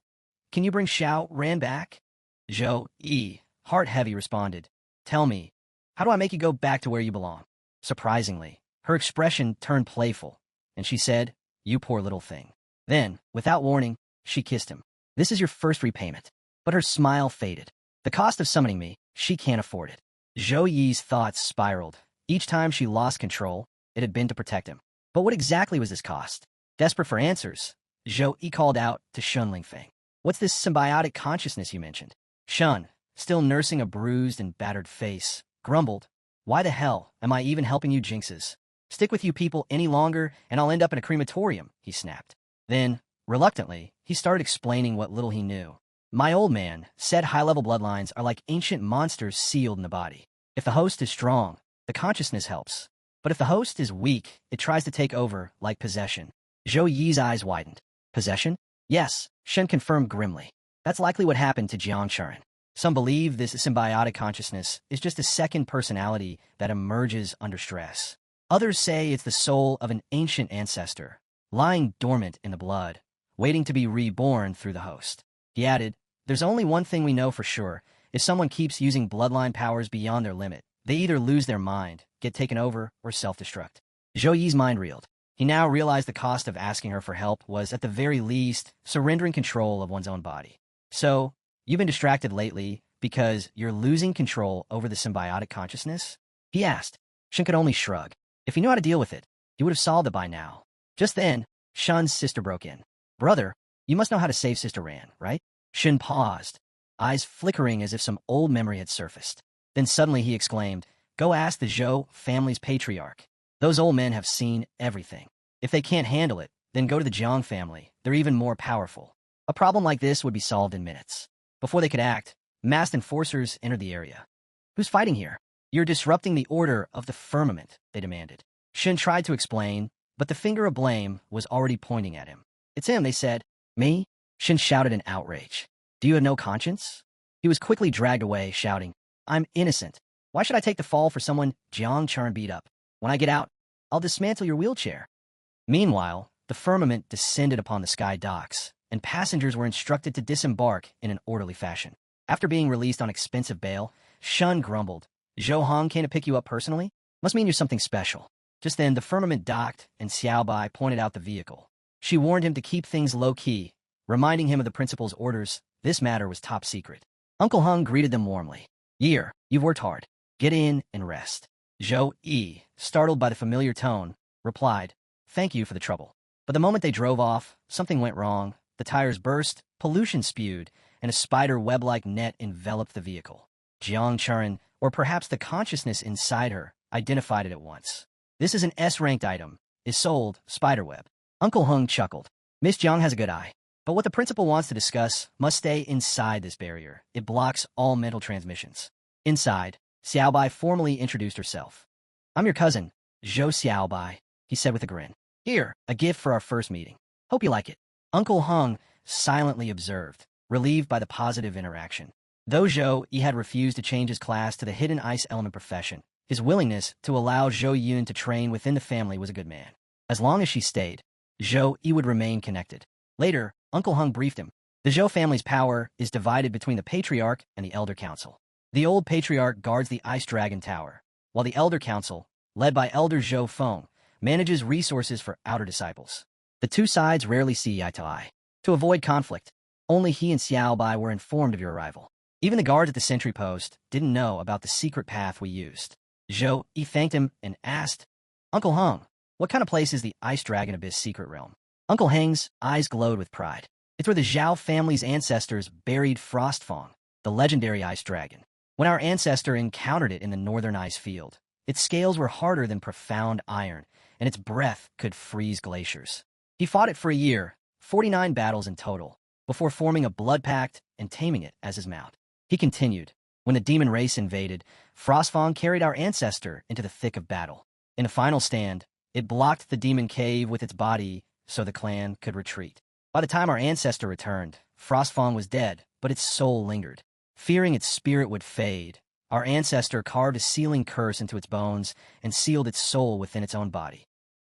Can you bring Xiao Ran back?" Zhou Yi, heart heavy, responded, "Tell me, how do I make you go back to where you belong?" Surprisingly, her expression turned playful, and she said, "You poor little thing." Then, without warning, she kissed him. "This is your first repayment." But her smile faded. The cost of summoning me, she can't afford it. Zhou Yi's thoughts spiraled. Each time she lost control, it had been to protect him. But what exactly was this cost? Desperate for answers, Zhou Yi called out to Shun Lingfeng. "What's this symbiotic consciousness you mentioned?" Shun, still nursing a bruised and battered face, grumbled, "Why the hell am I even helping you jinxes? Stick with you people any longer and I'll end up in a crematorium," he snapped. Then, reluctantly, he started explaining what little he knew. "My old man said high-level bloodlines are like ancient monsters sealed in the body. If the host is strong, the consciousness helps. But if the host is weak, it tries to take over, like possession." Zhou Yi's eyes widened. "Possession?" "Yes," Shen confirmed grimly. "That's likely what happened to Jiang Churen. Some believe this symbiotic consciousness is just a second personality that emerges under stress. Others say it's the soul of an ancient ancestor, lying dormant in the blood, waiting to be reborn through the host." He added, "There's only one thing we know for sure. If someone keeps using bloodline powers beyond their limit, they either lose their mind, get taken over, or self-destruct." Zhou Yi's mind reeled. He now realized the cost of asking her for help was, at the very least, surrendering control of one's own body. "So, you've been distracted lately because you're losing control over the symbiotic consciousness?" he asked. Shen could only shrug. If he knew how to deal with it, he would have solved it by now. Just then, Shun's sister broke in. "Brother, you must know how to save Sister Ran, right?" Shen paused, eyes flickering as if some old memory had surfaced. Then suddenly he exclaimed, "Go ask the Zhou family's patriarch. Those old men have seen everything. If they can't handle it, then go to the Jiang family. They're even more powerful." A problem like this would be solved in minutes. Before they could act, masked enforcers entered the area. "Who's fighting here?" "You're disrupting the order of the firmament," they demanded. Shen tried to explain, but the finger of blame was already pointing at him. "It's him," they said. "Me?" Shen shouted in outrage. "Do you have no conscience?" He was quickly dragged away, shouting, "I'm innocent. Why should I take the fall for someone Jiang Churen beat up? When I get out, I'll dismantle your wheelchair." Meanwhile, the firmament descended upon the sky docks, and passengers were instructed to disembark in an orderly fashion. After being released on expensive bail, Shun grumbled, "Zhou Hong came to pick you up personally? Must mean you're something special." Just then, the firmament docked, and Xiao Bai pointed out the vehicle. She warned him to keep things low-key, reminding him of the principal's orders. This matter was top secret. Uncle Hung greeted them warmly. "Year, you've worked hard. Get in and rest." Zhou Yi, startled by the familiar tone, replied, "Thank you for the trouble." But the moment they drove off, something went wrong. The tires burst, pollution spewed, and a spider web-like net enveloped the vehicle. Jiang Churen, or perhaps the consciousness inside her, identified it at once. "This is an S-ranked item. Is sold, spiderweb." Uncle Hung chuckled. "Miss Jiang has a good eye. But what the principal wants to discuss must stay inside this barrier. It blocks all mental transmissions." Inside, Xiaobai formally introduced herself. "I'm your cousin, Zhou Xiaobai," he said with a grin. "Here, a gift for our first meeting. Hope you like it." Uncle Hung silently observed, relieved by the positive interaction. Though Zhou Yi had refused to change his class to the hidden ice element profession, his willingness to allow Zhou Yun to train within the family was a good man. As long as she stayed, Zhou Yi would remain connected. Later, Uncle Hung briefed him. The Zhou family's power is divided between the Patriarch and the Elder Council. The old Patriarch guards the Ice Dragon Tower, while the Elder Council, led by Elder Zhou Feng, manages resources for outer disciples. The two sides rarely see eye to eye. To avoid conflict, only he and Xiao Bai were informed of your arrival. Even the guards at the sentry post didn't know about the secret path we used. Zhou Yi thanked him and asked, "Uncle Hung, what kind of place is the Ice Dragon Abyss secret realm?" Uncle Heng's eyes glowed with pride. "It's where the Zhao family's ancestors buried Frostfang, the legendary ice dragon. When our ancestor encountered it in the northern ice field, its scales were harder than profound iron, and its breath could freeze glaciers. He fought it for a year, 49 battles in total, before forming a blood pact and taming it as his mount." He continued, "When the demon race invaded, Frostfang carried our ancestor into the thick of battle. In a final stand, it blocked the demon cave with its body so the clan could retreat. By the time our ancestor returned, Frostfang was dead, but its soul lingered. Fearing its spirit would fade, Our ancestor carved a sealing curse into its bones and sealed its soul within its own body.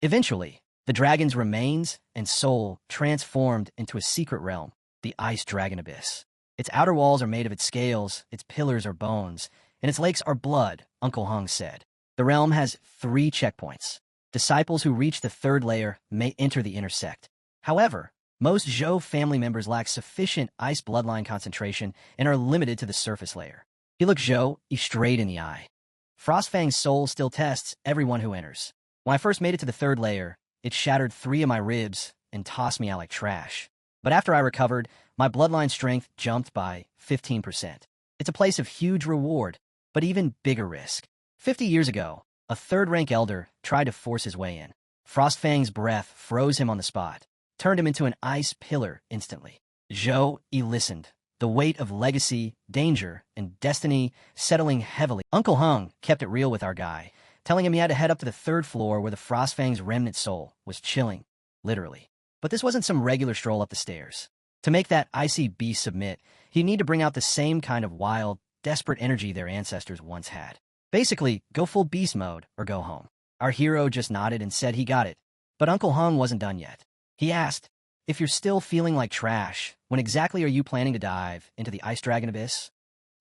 Eventually, the dragon's remains and soul transformed into a secret realm, the Ice Dragon Abyss. Its outer walls are made of its scales, its pillars are bones, and its lakes are blood, Uncle Hung said. The realm has 3 checkpoints. Disciples who reach the 3rd layer may enter the inner sect. However, most Zhou family members lack sufficient ice bloodline concentration and are limited to the surface layer. He looked Zhou straight in the eye. Frostfang's soul still tests everyone who enters. When I first made it to the 3rd layer, it shattered 3 of my ribs and tossed me out like trash. But after I recovered, my bloodline strength jumped by 15%. It's a place of huge reward, but even bigger risk. 50 years ago, a 3rd-rank elder tried to force his way in. Frostfang's breath froze him on the spot, turned him into an ice pillar instantly. Zhou listened, the weight of legacy, danger, and destiny settling heavily. Uncle Hung kept it real with our guy, telling him he had to head up to the 3rd floor where the Frostfang's remnant soul was chilling, literally. But this wasn't some regular stroll up the stairs. To make that icy beast submit, he'd need to bring out the same kind of wild, desperate energy their ancestors once had. Basically, go full beast mode or go home. Our hero just nodded and said he got it. But Uncle Hung wasn't done yet. He asked, if you're still feeling like trash, when exactly are you planning to dive into the Ice Dragon Abyss?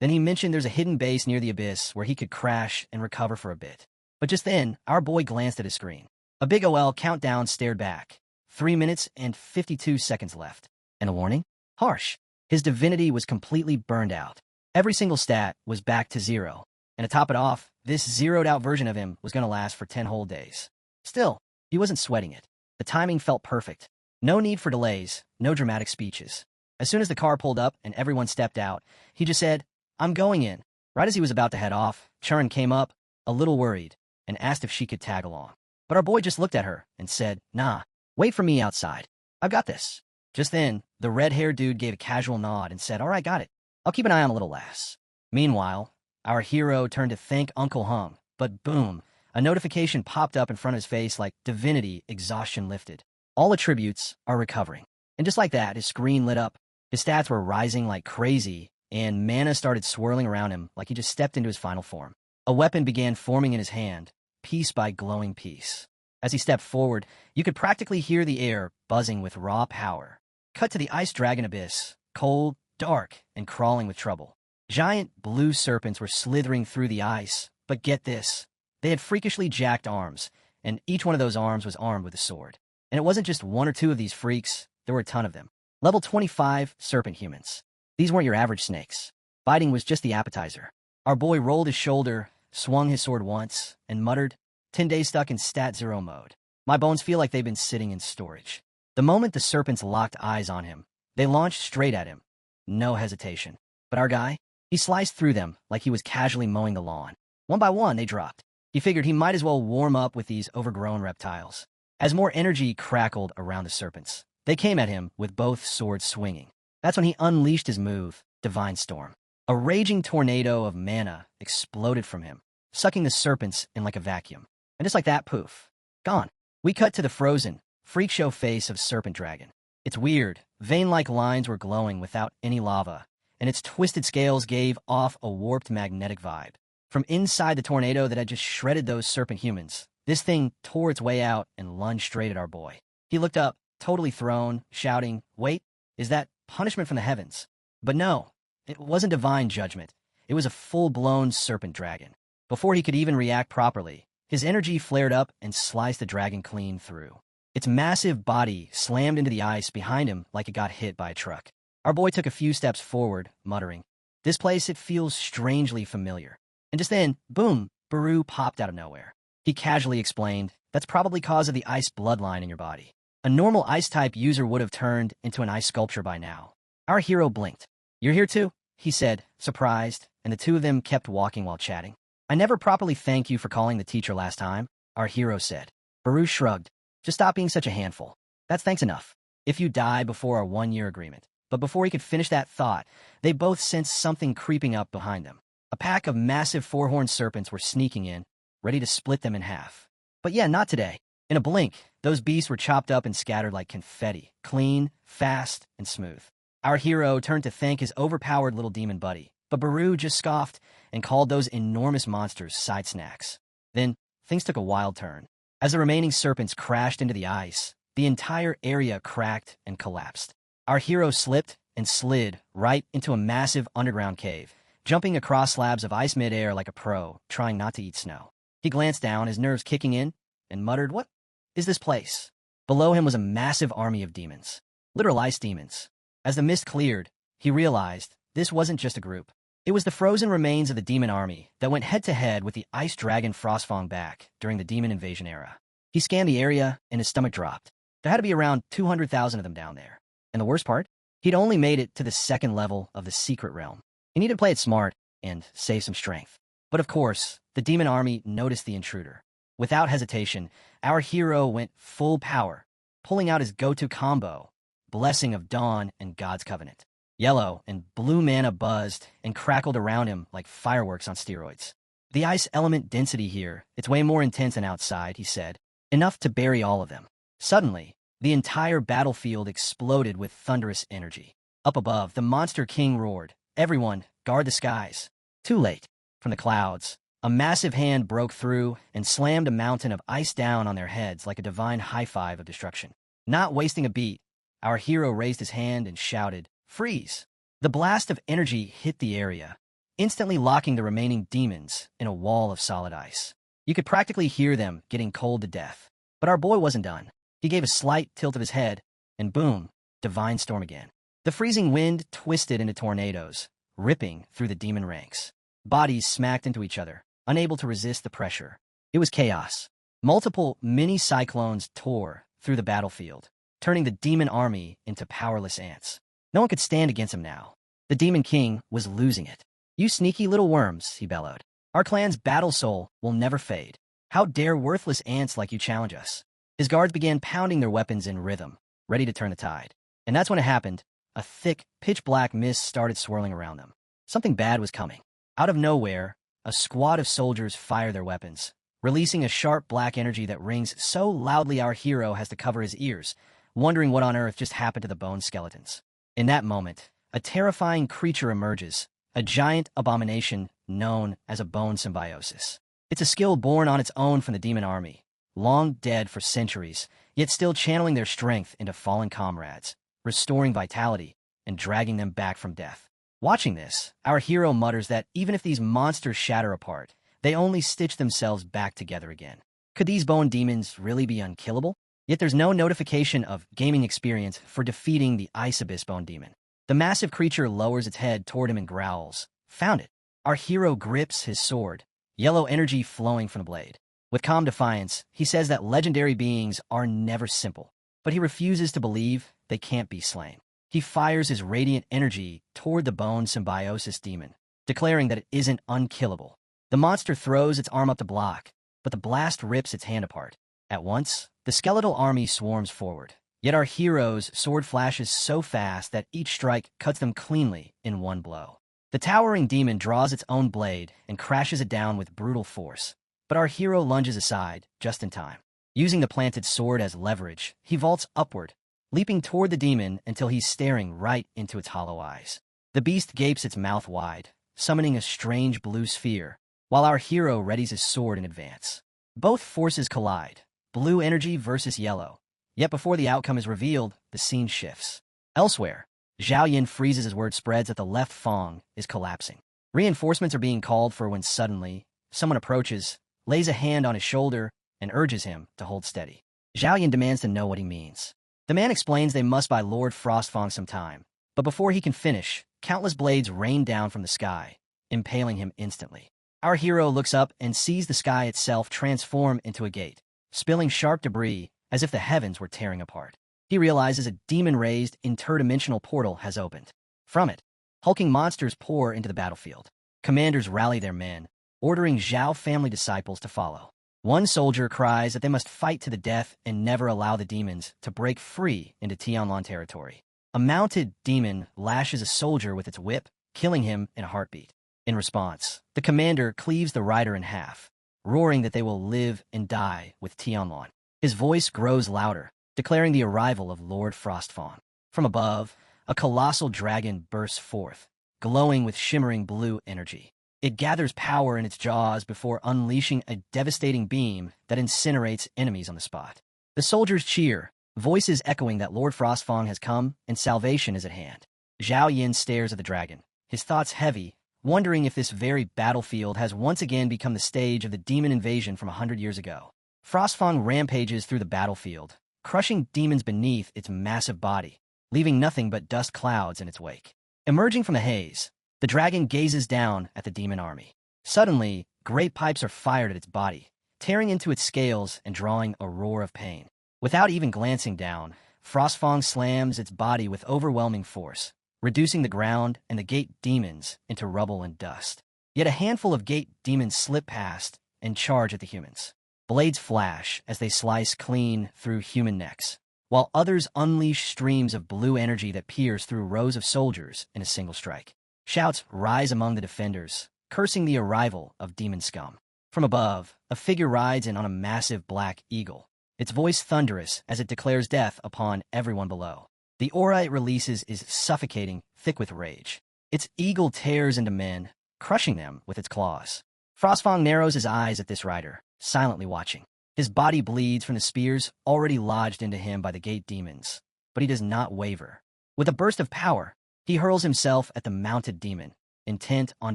Then he mentioned there's a hidden base near the abyss where he could crash and recover for a bit. But just then, our boy glanced at his screen. A big OL countdown stared back. 3 minutes and 52 seconds left. And a warning? Harsh. His divinity was completely burned out. Every single stat was back to 0. And to top it off, this zeroed-out version of him was going to last for 10 whole days. Still, he wasn't sweating it. The timing felt perfect. No need for delays, no dramatic speeches. As soon as the car pulled up and everyone stepped out, he just said, I'm going in. Right as he was about to head off, Churin came up, a little worried, and asked if she could tag along. But our boy just looked at her and said, nah, wait for me outside. I've got this. Just then, the red-haired dude gave a casual nod and said, all right, got it. I'll keep an eye on the little lass. Meanwhile, our hero turned to thank Uncle Hung, but boom, a notification popped up in front of his face like divinity exhaustion lifted. All attributes are recovering. And just like that, his screen lit up. His stats were rising like crazy, and mana started swirling around him like he just stepped into his final form. A weapon began forming in his hand, piece by glowing piece. As he stepped forward, you could practically hear the air buzzing with raw power. Cut to the Ice Dragon Abyss, cold, dark, and crawling with trouble. Giant blue serpents were slithering through the ice, but get this. They had freakishly jacked arms, and each one of those arms was armed with a sword. And it wasn't just 1 or 2 of these freaks, there were a ton of them. Level 25 serpent humans. These weren't your average snakes. Fighting was just the appetizer. Our boy rolled his shoulder, swung his sword once, and muttered, 10 days stuck in stat 0 mode. My bones feel like they've been sitting in storage. The moment the serpents locked eyes on him, they launched straight at him. No hesitation. But our guy, he sliced through them like he was casually mowing the lawn. One by one, they dropped. He figured he might as well warm up with these overgrown reptiles. As more energy crackled around the serpents, they came at him with both swords swinging. That's when he unleashed his move, Divine Storm. A raging tornado of mana exploded from him, sucking the serpents in like a vacuum. And just like that, poof, gone. We cut to the frozen, freak show face of Serpent Dragon. Its weird, vein-like lines were glowing without any lava, and its twisted scales gave off a warped magnetic vibe. From inside the tornado that had just shredded those serpent humans, this thing tore its way out and lunged straight at our boy. He looked up, totally thrown, shouting, wait, is that punishment from the heavens? But no, it wasn't divine judgment. It was a full-blown serpent dragon. Before he could even react properly, his energy flared up and sliced the dragon clean through. Its massive body slammed into the ice behind him like it got hit by a truck. Our boy took a few steps forward, muttering, this place, it feels strangely familiar. And just then, boom, Baru popped out of nowhere. He casually explained, that's probably cause of the ice bloodline in your body. A normal ice-type user would have turned into an ice sculpture by now. Our hero blinked. You're here too? He said, surprised, and the two of them kept walking while chatting. I never properly thanked you for calling the teacher last time, our hero said. Baru shrugged. Just stop being such a handful. That's thanks enough. If you die before our 1-year agreement. But before he could finish that thought, they both sensed something creeping up behind them. A pack of massive four-horned serpents were sneaking in, ready to split them in half. But yeah, not today. In a blink, those beasts were chopped up and scattered like confetti, clean, fast, and smooth. Our hero turned to thank his overpowered little demon buddy, but Baru just scoffed, and called those enormous monsters side snacks. Then, things took a wild turn. As the remaining serpents crashed into the ice, the entire area cracked and collapsed. Our hero slipped and slid right into a massive underground cave, jumping across slabs of ice midair like a pro, trying not to eat snow. He glanced down, his nerves kicking in, and muttered, "What is this place?" Below him was a massive army of demons. Literal ice demons. As the mist cleared, he realized this wasn't just a group. It was the frozen remains of the demon army that went head-to-head with the ice dragon Frostfang back during the demon invasion era. He scanned the area, and his stomach dropped. There had to be around 200,000 of them down there. And the worst part? He'd only made it to the second level of the secret realm. He needed to play it smart and save some strength. But of course, the demon army noticed the intruder. Without hesitation, our hero went full power, pulling out his go-to combo, Blessing of Dawn and God's Covenant. Yellow and blue mana buzzed and crackled around him like fireworks on steroids. The ice element density here, it's way more intense than outside, he said. Enough to bury all of them. Suddenly, the entire battlefield exploded with thunderous energy. Up above, the Monster King roared, "Everyone, guard the skies." Too late. From the clouds, a massive hand broke through and slammed a mountain of ice down on their heads like a divine high-five of destruction. Not wasting a beat, our hero raised his hand and shouted, "Freeze!" The blast of energy hit the area, instantly locking the remaining demons in a wall of solid ice. You could practically hear them getting cold to death. But our boy wasn't done. He gave a slight tilt of his head, and boom, divine storm again. The freezing wind twisted into tornadoes, ripping through the demon ranks. Bodies smacked into each other, unable to resist the pressure. It was chaos. Multiple mini-cyclones tore through the battlefield, turning the demon army into powerless ants. No one could stand against him now. The Demon King was losing it. "You sneaky little worms," he bellowed. "Our clan's battle soul will never fade. How dare worthless ants like you challenge us?" His guards began pounding their weapons in rhythm, ready to turn the tide. And that's when it happened. A thick, pitch-black mist started swirling around them. Something bad was coming. Out of nowhere, a squad of soldiers fired their weapons, releasing a sharp black energy that rings so loudly our hero has to cover his ears, wondering what on earth just happened to the bone skeletons. In that moment, a terrifying creature emerges, a giant abomination known as a bone symbiosis. It's a skill born on its own from the demon army, long dead for centuries, yet still channeling their strength into fallen comrades, restoring vitality, and dragging them back from death. Watching this, our hero mutters that even if these monsters shatter apart, they only stitch themselves back together again. Could these bone demons really be unkillable? Yet there's no notification of gaming experience for defeating the Ice Abyss Bone Demon. The massive creature lowers its head toward him and growls. "Found it." Our hero grips his sword, yellow energy flowing from the blade. With calm defiance, he says that legendary beings are never simple, but he refuses to believe they can't be slain. He fires his radiant energy toward the bone symbiosis demon, declaring that it isn't unkillable. The monster throws its arm up to block, but the blast rips its hand apart. At once, the skeletal army swarms forward, yet our hero's sword flashes so fast that each strike cuts them cleanly in one blow. The towering demon draws its own blade and crashes it down with brutal force, but our hero lunges aside just in time. Using the planted sword as leverage, he vaults upward, leaping toward the demon until he's staring right into its hollow eyes. The beast gapes its mouth wide, summoning a strange blue sphere, while our hero readies his sword in advance. Both forces collide. Blue energy versus yellow. Yet before the outcome is revealed, the scene shifts. Elsewhere, Zhao Yin freezes as word spreads that the left Fang is collapsing. Reinforcements are being called for when suddenly, someone approaches, lays a hand on his shoulder, and urges him to hold steady. Zhao Yin demands to know what he means. The man explains they must buy Lord Frostfang some time, but before he can finish, countless blades rain down from the sky, impaling him instantly. Our hero looks up and sees the sky itself transform into a gate, spilling sharp debris as if the heavens were tearing apart. He realizes a demon-raised, interdimensional portal has opened. From it, hulking monsters pour into the battlefield. Commanders rally their men, ordering Zhao family disciples to follow. One soldier cries that they must fight to the death and never allow the demons to break free into Tianlan territory. A mounted demon lashes a soldier with its whip, killing him in a heartbeat. In response, the commander cleaves the rider in half, roaring that they will live and die with Tianlan. His voice grows louder, declaring the arrival of Lord Frostfang. From above, a colossal dragon bursts forth, glowing with shimmering blue energy. It gathers power in its jaws before unleashing a devastating beam that incinerates enemies on the spot. The soldiers cheer, voices echoing that Lord Frostfang has come and salvation is at hand. Zhao Yin stares at the dragon, his thoughts heavy, wondering if this very battlefield has once again become the stage of the demon invasion from 100 years ago. Frostfang rampages through the battlefield, crushing demons beneath its massive body, leaving nothing but dust clouds in its wake. Emerging from the haze, the dragon gazes down at the demon army. Suddenly, great pipes are fired at its body, tearing into its scales and drawing a roar of pain. Without even glancing down, Frostfang slams its body with overwhelming force, reducing the ground and the gate demons into rubble and dust. Yet a handful of gate demons slip past and charge at the humans. Blades flash as they slice clean through human necks, while others unleash streams of blue energy that pierce through rows of soldiers in a single strike. Shouts rise among the defenders, cursing the arrival of demon scum. From above, a figure rides in on a massive black eagle, its voice thunderous as it declares death upon everyone below. The aura it releases is suffocating, thick with rage. Its eagle tears into men, crushing them with its claws. Frostfang narrows his eyes at this rider, silently watching. His body bleeds from the spears already lodged into him by the gate demons, but he does not waver. With a burst of power, he hurls himself at the mounted demon, intent on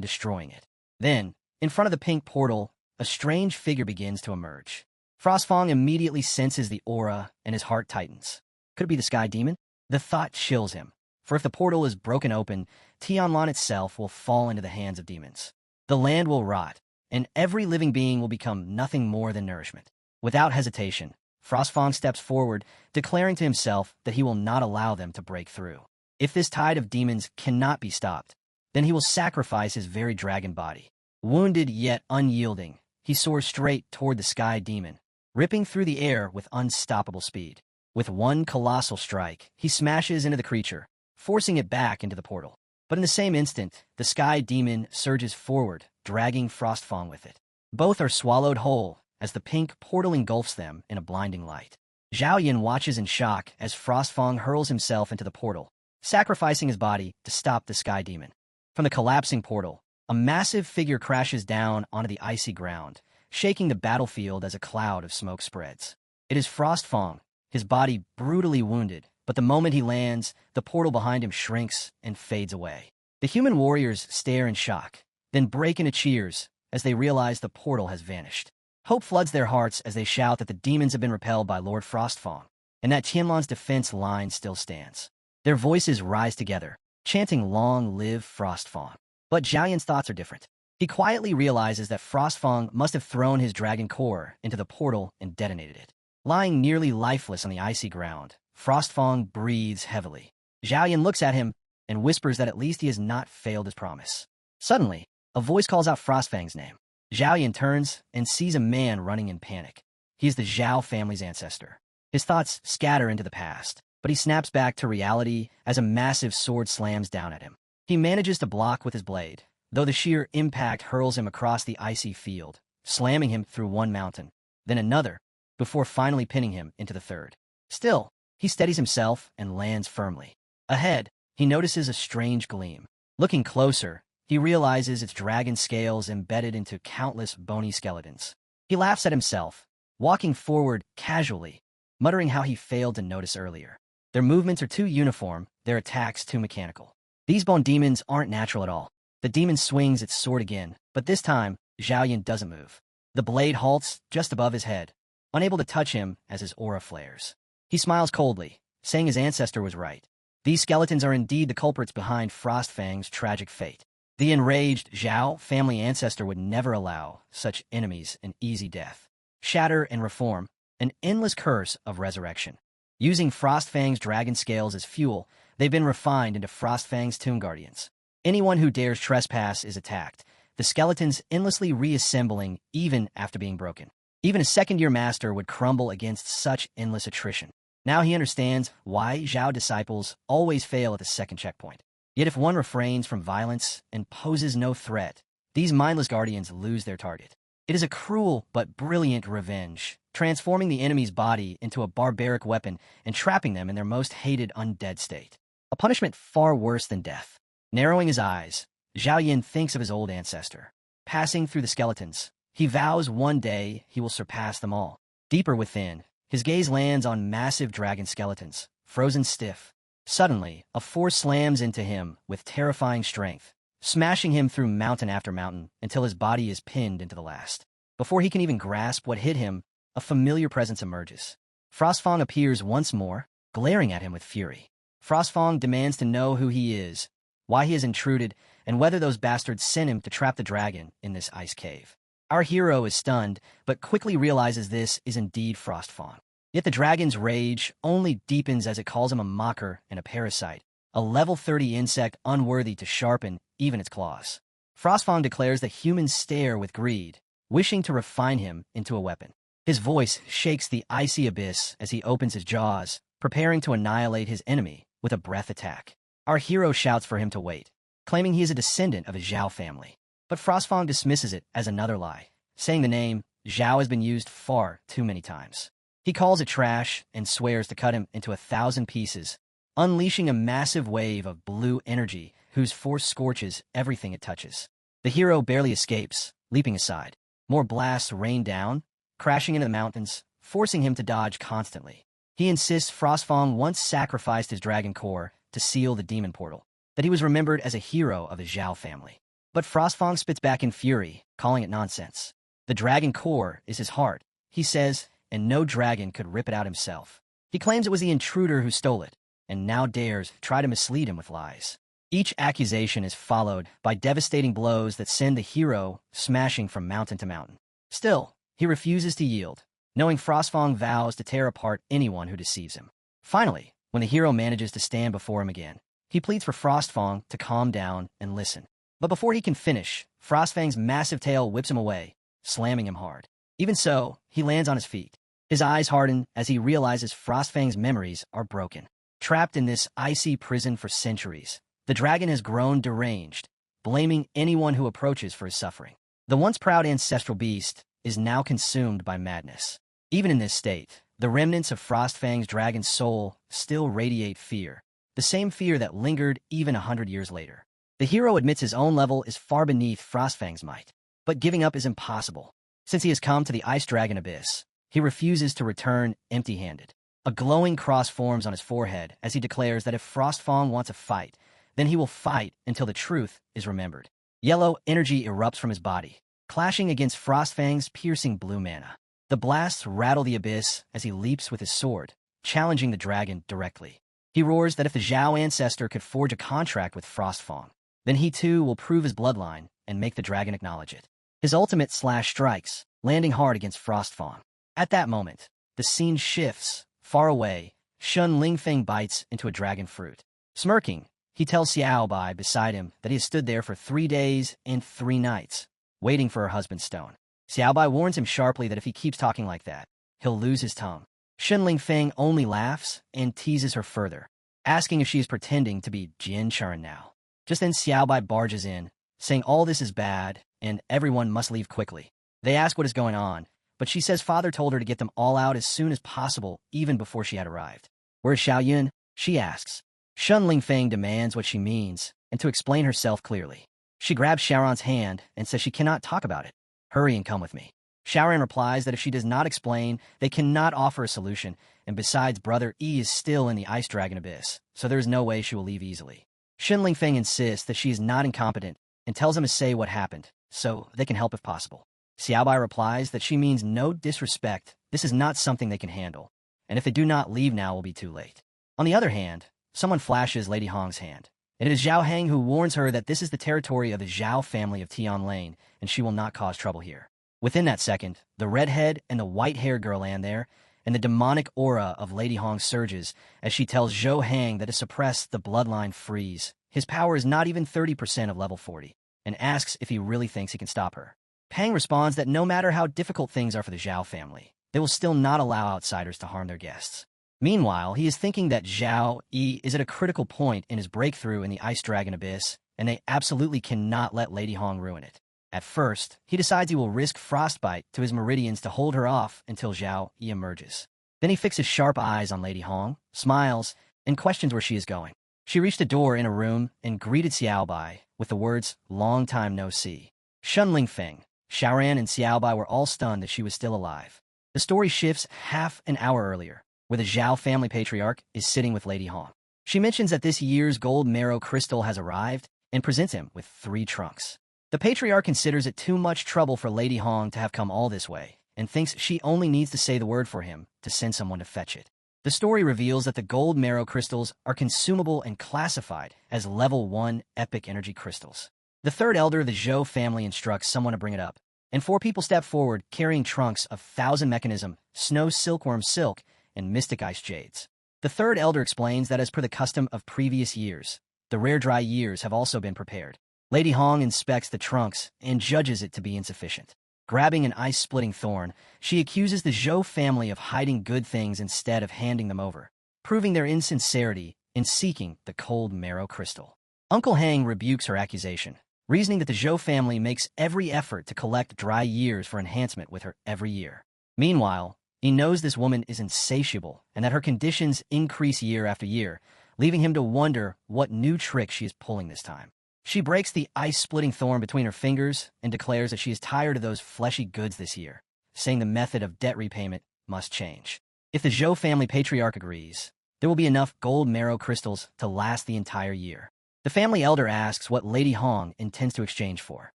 destroying it. Then, in front of the pink portal, a strange figure begins to emerge. Frostfang immediately senses the aura and his heart tightens. Could it be the sky demon? The thought chills him, for if the portal is broken open, Tianlan itself will fall into the hands of demons. The land will rot, and every living being will become nothing more than nourishment. Without hesitation, Frostfang steps forward, declaring to himself that he will not allow them to break through. If this tide of demons cannot be stopped, then he will sacrifice his very dragon body. Wounded yet unyielding, he soars straight toward the sky demon, ripping through the air with unstoppable speed. With one colossal strike, he smashes into the creature, forcing it back into the portal. But in the same instant, the sky demon surges forward, dragging Frostfang with it. Both are swallowed whole as the pink portal engulfs them in a blinding light. Zhao Yin watches in shock as Frostfang hurls himself into the portal, sacrificing his body to stop the sky demon. From the collapsing portal, a massive figure crashes down onto the icy ground, shaking the battlefield as a cloud of smoke spreads. It is Frostfang, his body brutally wounded, but the moment he lands, the portal behind him shrinks and fades away. The human warriors stare in shock, then break into cheers as they realize the portal has vanished. Hope floods their hearts as they shout that the demons have been repelled by Lord Frostfang, and that Tianlan's defense line still stands. Their voices rise together, chanting "Long live Frostfang." But Zhao Yin's thoughts are different. He quietly realizes that Frostfang must have thrown his dragon core into the portal and detonated it. Lying nearly lifeless on the icy ground, Frostfang breathes heavily. Zhao Yin looks at him and whispers that at least he has not failed his promise. Suddenly, a voice calls out Frostfang's name. Zhao Yin turns and sees a man running in panic. He is the Zhao family's ancestor. His thoughts scatter into the past, but he snaps back to reality as a massive sword slams down at him. He manages to block with his blade, though the sheer impact hurls him across the icy field, slamming him through one mountain, then another, before finally pinning him into the third. Still, he steadies himself and lands firmly. Ahead, he notices a strange gleam. Looking closer, he realizes its dragon scales embedded into countless bony skeletons. He laughs at himself, walking forward casually, muttering how he failed to notice earlier. Their movements are too uniform, their attacks too mechanical. These bone demons aren't natural at all. The demon swings its sword again, but this time, Zhao Yin doesn't move. The blade halts just above his head, unable to touch him as his aura flares. He smiles coldly, saying his ancestor was right. These skeletons are indeed the culprits behind Frostfang's tragic fate. The enraged Zhao family ancestor would never allow such enemies an easy death. Shatter and reform, an endless curse of resurrection. Using Frostfang's dragon scales as fuel, they've been refined into Frostfang's tomb guardians. Anyone who dares trespass is attacked, the skeletons endlessly reassembling even after being broken. Even a second-year master would crumble against such endless attrition. Now he understands why Zhao disciples always fail at the second checkpoint. Yet if one refrains from violence and poses no threat, these mindless guardians lose their target. It is a cruel but brilliant revenge, transforming the enemy's body into a barbaric weapon and trapping them in their most hated undead state. A punishment far worse than death. Narrowing his eyes, Zhao Yin thinks of his old ancestor. Passing through the skeletons, he vows one day he will surpass them all. Deeper within, his gaze lands on massive dragon skeletons, frozen stiff. Suddenly, a force slams into him with terrifying strength, smashing him through mountain after mountain until his body is pinned into the last. Before he can even grasp what hit him, a familiar presence emerges. Frostfang appears once more, glaring at him with fury. Frostfang demands to know who he is, why he has intruded, and whether those bastards sent him to trap the dragon in this ice cave. Our hero is stunned, but quickly realizes this is indeed Frostfang. Yet the dragon's rage only deepens as it calls him a mocker and a parasite, a level 30 insect unworthy to sharpen even its claws. Frostfang declares that humans stare with greed, wishing to refine him into a weapon. His voice shakes the icy abyss as he opens his jaws, preparing to annihilate his enemy with a breath attack. Our hero shouts for him to wait, claiming he is a descendant of a Zhao family. But Frostfang dismisses it as another lie, saying the name Zhao has been used far too many times. He calls it trash and swears to cut him into 1,000 pieces, unleashing a massive wave of blue energy whose force scorches everything it touches. The hero barely escapes, leaping aside. More blasts rain down, crashing into the mountains, forcing him to dodge constantly. He insists Frostfang once sacrificed his dragon core to seal the demon portal, that he was remembered as a hero of the Zhao family. But Frostfang spits back in fury, calling it nonsense. The dragon core is his heart, he says, and no dragon could rip it out himself. He claims it was the intruder who stole it, and now dares try to mislead him with lies. Each accusation is followed by devastating blows that send the hero smashing from mountain to mountain. Still, he refuses to yield, knowing Frostfang vows to tear apart anyone who deceives him. Finally, when the hero manages to stand before him again, he pleads for Frostfang to calm down and listen. But before he can finish, Frostfang's massive tail whips him away, slamming him hard. Even so, he lands on his feet. His eyes harden as he realizes Frostfang's memories are broken. Trapped in this icy prison for centuries, the dragon has grown deranged, blaming anyone who approaches for his suffering. The once proud ancestral beast is now consumed by madness. Even in this state, the remnants of Frostfang's dragon's soul still radiate fear, the same fear that lingered even 100 years later. The hero admits his own level is far beneath Frostfang's might, but giving up is impossible. Since he has come to the Ice Dragon Abyss, he refuses to return empty-handed. A glowing cross forms on his forehead as he declares that if Frostfang wants a fight, then he will fight until the truth is remembered. Yellow energy erupts from his body, clashing against Frostfang's piercing blue mana. The blasts rattle the abyss as he leaps with his sword, challenging the dragon directly. He roars that if the Zhao ancestor could forge a contract with Frostfang, then he too will prove his bloodline and make the dragon acknowledge it. His ultimate slash strikes, landing hard against Frostfang. At that moment, the scene shifts. Far away, Shun Lingfeng bites into a dragon fruit. Smirking, he tells Xiaobai beside him that he has stood there for 3 days and 3 nights, waiting for her husband's stone. Xiaobai warns him sharply that if he keeps talking like that, he'll lose his tongue. Shun Lingfeng only laughs and teases her further, asking if she is pretending to be Jin Churen now. Just then Xiaobai barges in, saying all this is bad and everyone must leave quickly. They ask what is going on, but she says father told her to get them all out as soon as possible, even before she had arrived. Where's Xiaoyun? She asks. Shun Lingfeng demands what she means, and to explain herself clearly. She grabs Xiaoran's hand and says she cannot talk about it. Hurry and come with me. Xiaoran replies that if she does not explain, they cannot offer a solution, and besides Brother Yi is still in the Ice Dragon Abyss, so there is no way she will leave easily. Shun Lingfeng insists that she is not incompetent and tells him to say what happened, so they can help if possible. Xiaobai replies that she means no disrespect, this is not something they can handle, and if they do not leave now, it will be too late. On the other hand, someone flashes Lady Hong's hand, and it is Zhao Heng who warns her that this is the territory of the Zhao family of Tian Lane, and she will not cause trouble here. Within that second, the redhead and the white-haired girl land there, and the demonic aura of Lady Hong surges as she tells Zhou Heng that to suppress the bloodline freeze, his power is not even 30% of level 40, and asks if he really thinks he can stop her. Pang responds that no matter how difficult things are for the Zhao family, they will still not allow outsiders to harm their guests. Meanwhile, he is thinking that Zhao Yi is at a critical point in his breakthrough in the Ice Dragon Abyss, and they absolutely cannot let Lady Hong ruin it. At first, he decides he will risk frostbite to his meridians to hold her off until Zhao Yi emerges. Then he fixes sharp eyes on Lady Hong, smiles, and questions where she is going. She reached a door in a room and greeted Xiaobai with the words, "Long time no see." Shun Lingfeng, Xiaoran, and Xiaobai were all stunned that she was still alive. The story shifts half an hour earlier, where the Zhao family patriarch is sitting with Lady Hong. She mentions that this year's gold marrow crystal has arrived and presents him with 3 trunks. The patriarch considers it too much trouble for Lady Hong to have come all this way, and thinks she only needs to say the word for him to send someone to fetch it. The story reveals that the gold marrow crystals are consumable and classified as level 1 epic energy crystals. The third elder of the Zhou family instructs someone to bring it up, and 4 people step forward carrying trunks of Thousand Mechanism, Snow Silkworm Silk, and Mystic Ice Jades. The third elder explains that as per the custom of previous years, the rare dry years have also been prepared. Lady Hong inspects the trunks and judges it to be insufficient. Grabbing an ice-splitting thorn, she accuses the Zhou family of hiding good things instead of handing them over, proving their insincerity in seeking the cold marrow crystal. Uncle Hang rebukes her accusation, reasoning that the Zhou family makes every effort to collect dry years for enhancement with her every year. Meanwhile, he knows this woman is insatiable and that her conditions increase year after year, leaving him to wonder what new trick she is pulling this time. She breaks the ice-splitting thorn between her fingers and declares that she is tired of those fleshy goods this year, saying the method of debt repayment must change. If the Zhou family patriarch agrees, there will be enough gold marrow crystals to last the entire year. The family elder asks what Lady Hong intends to exchange for.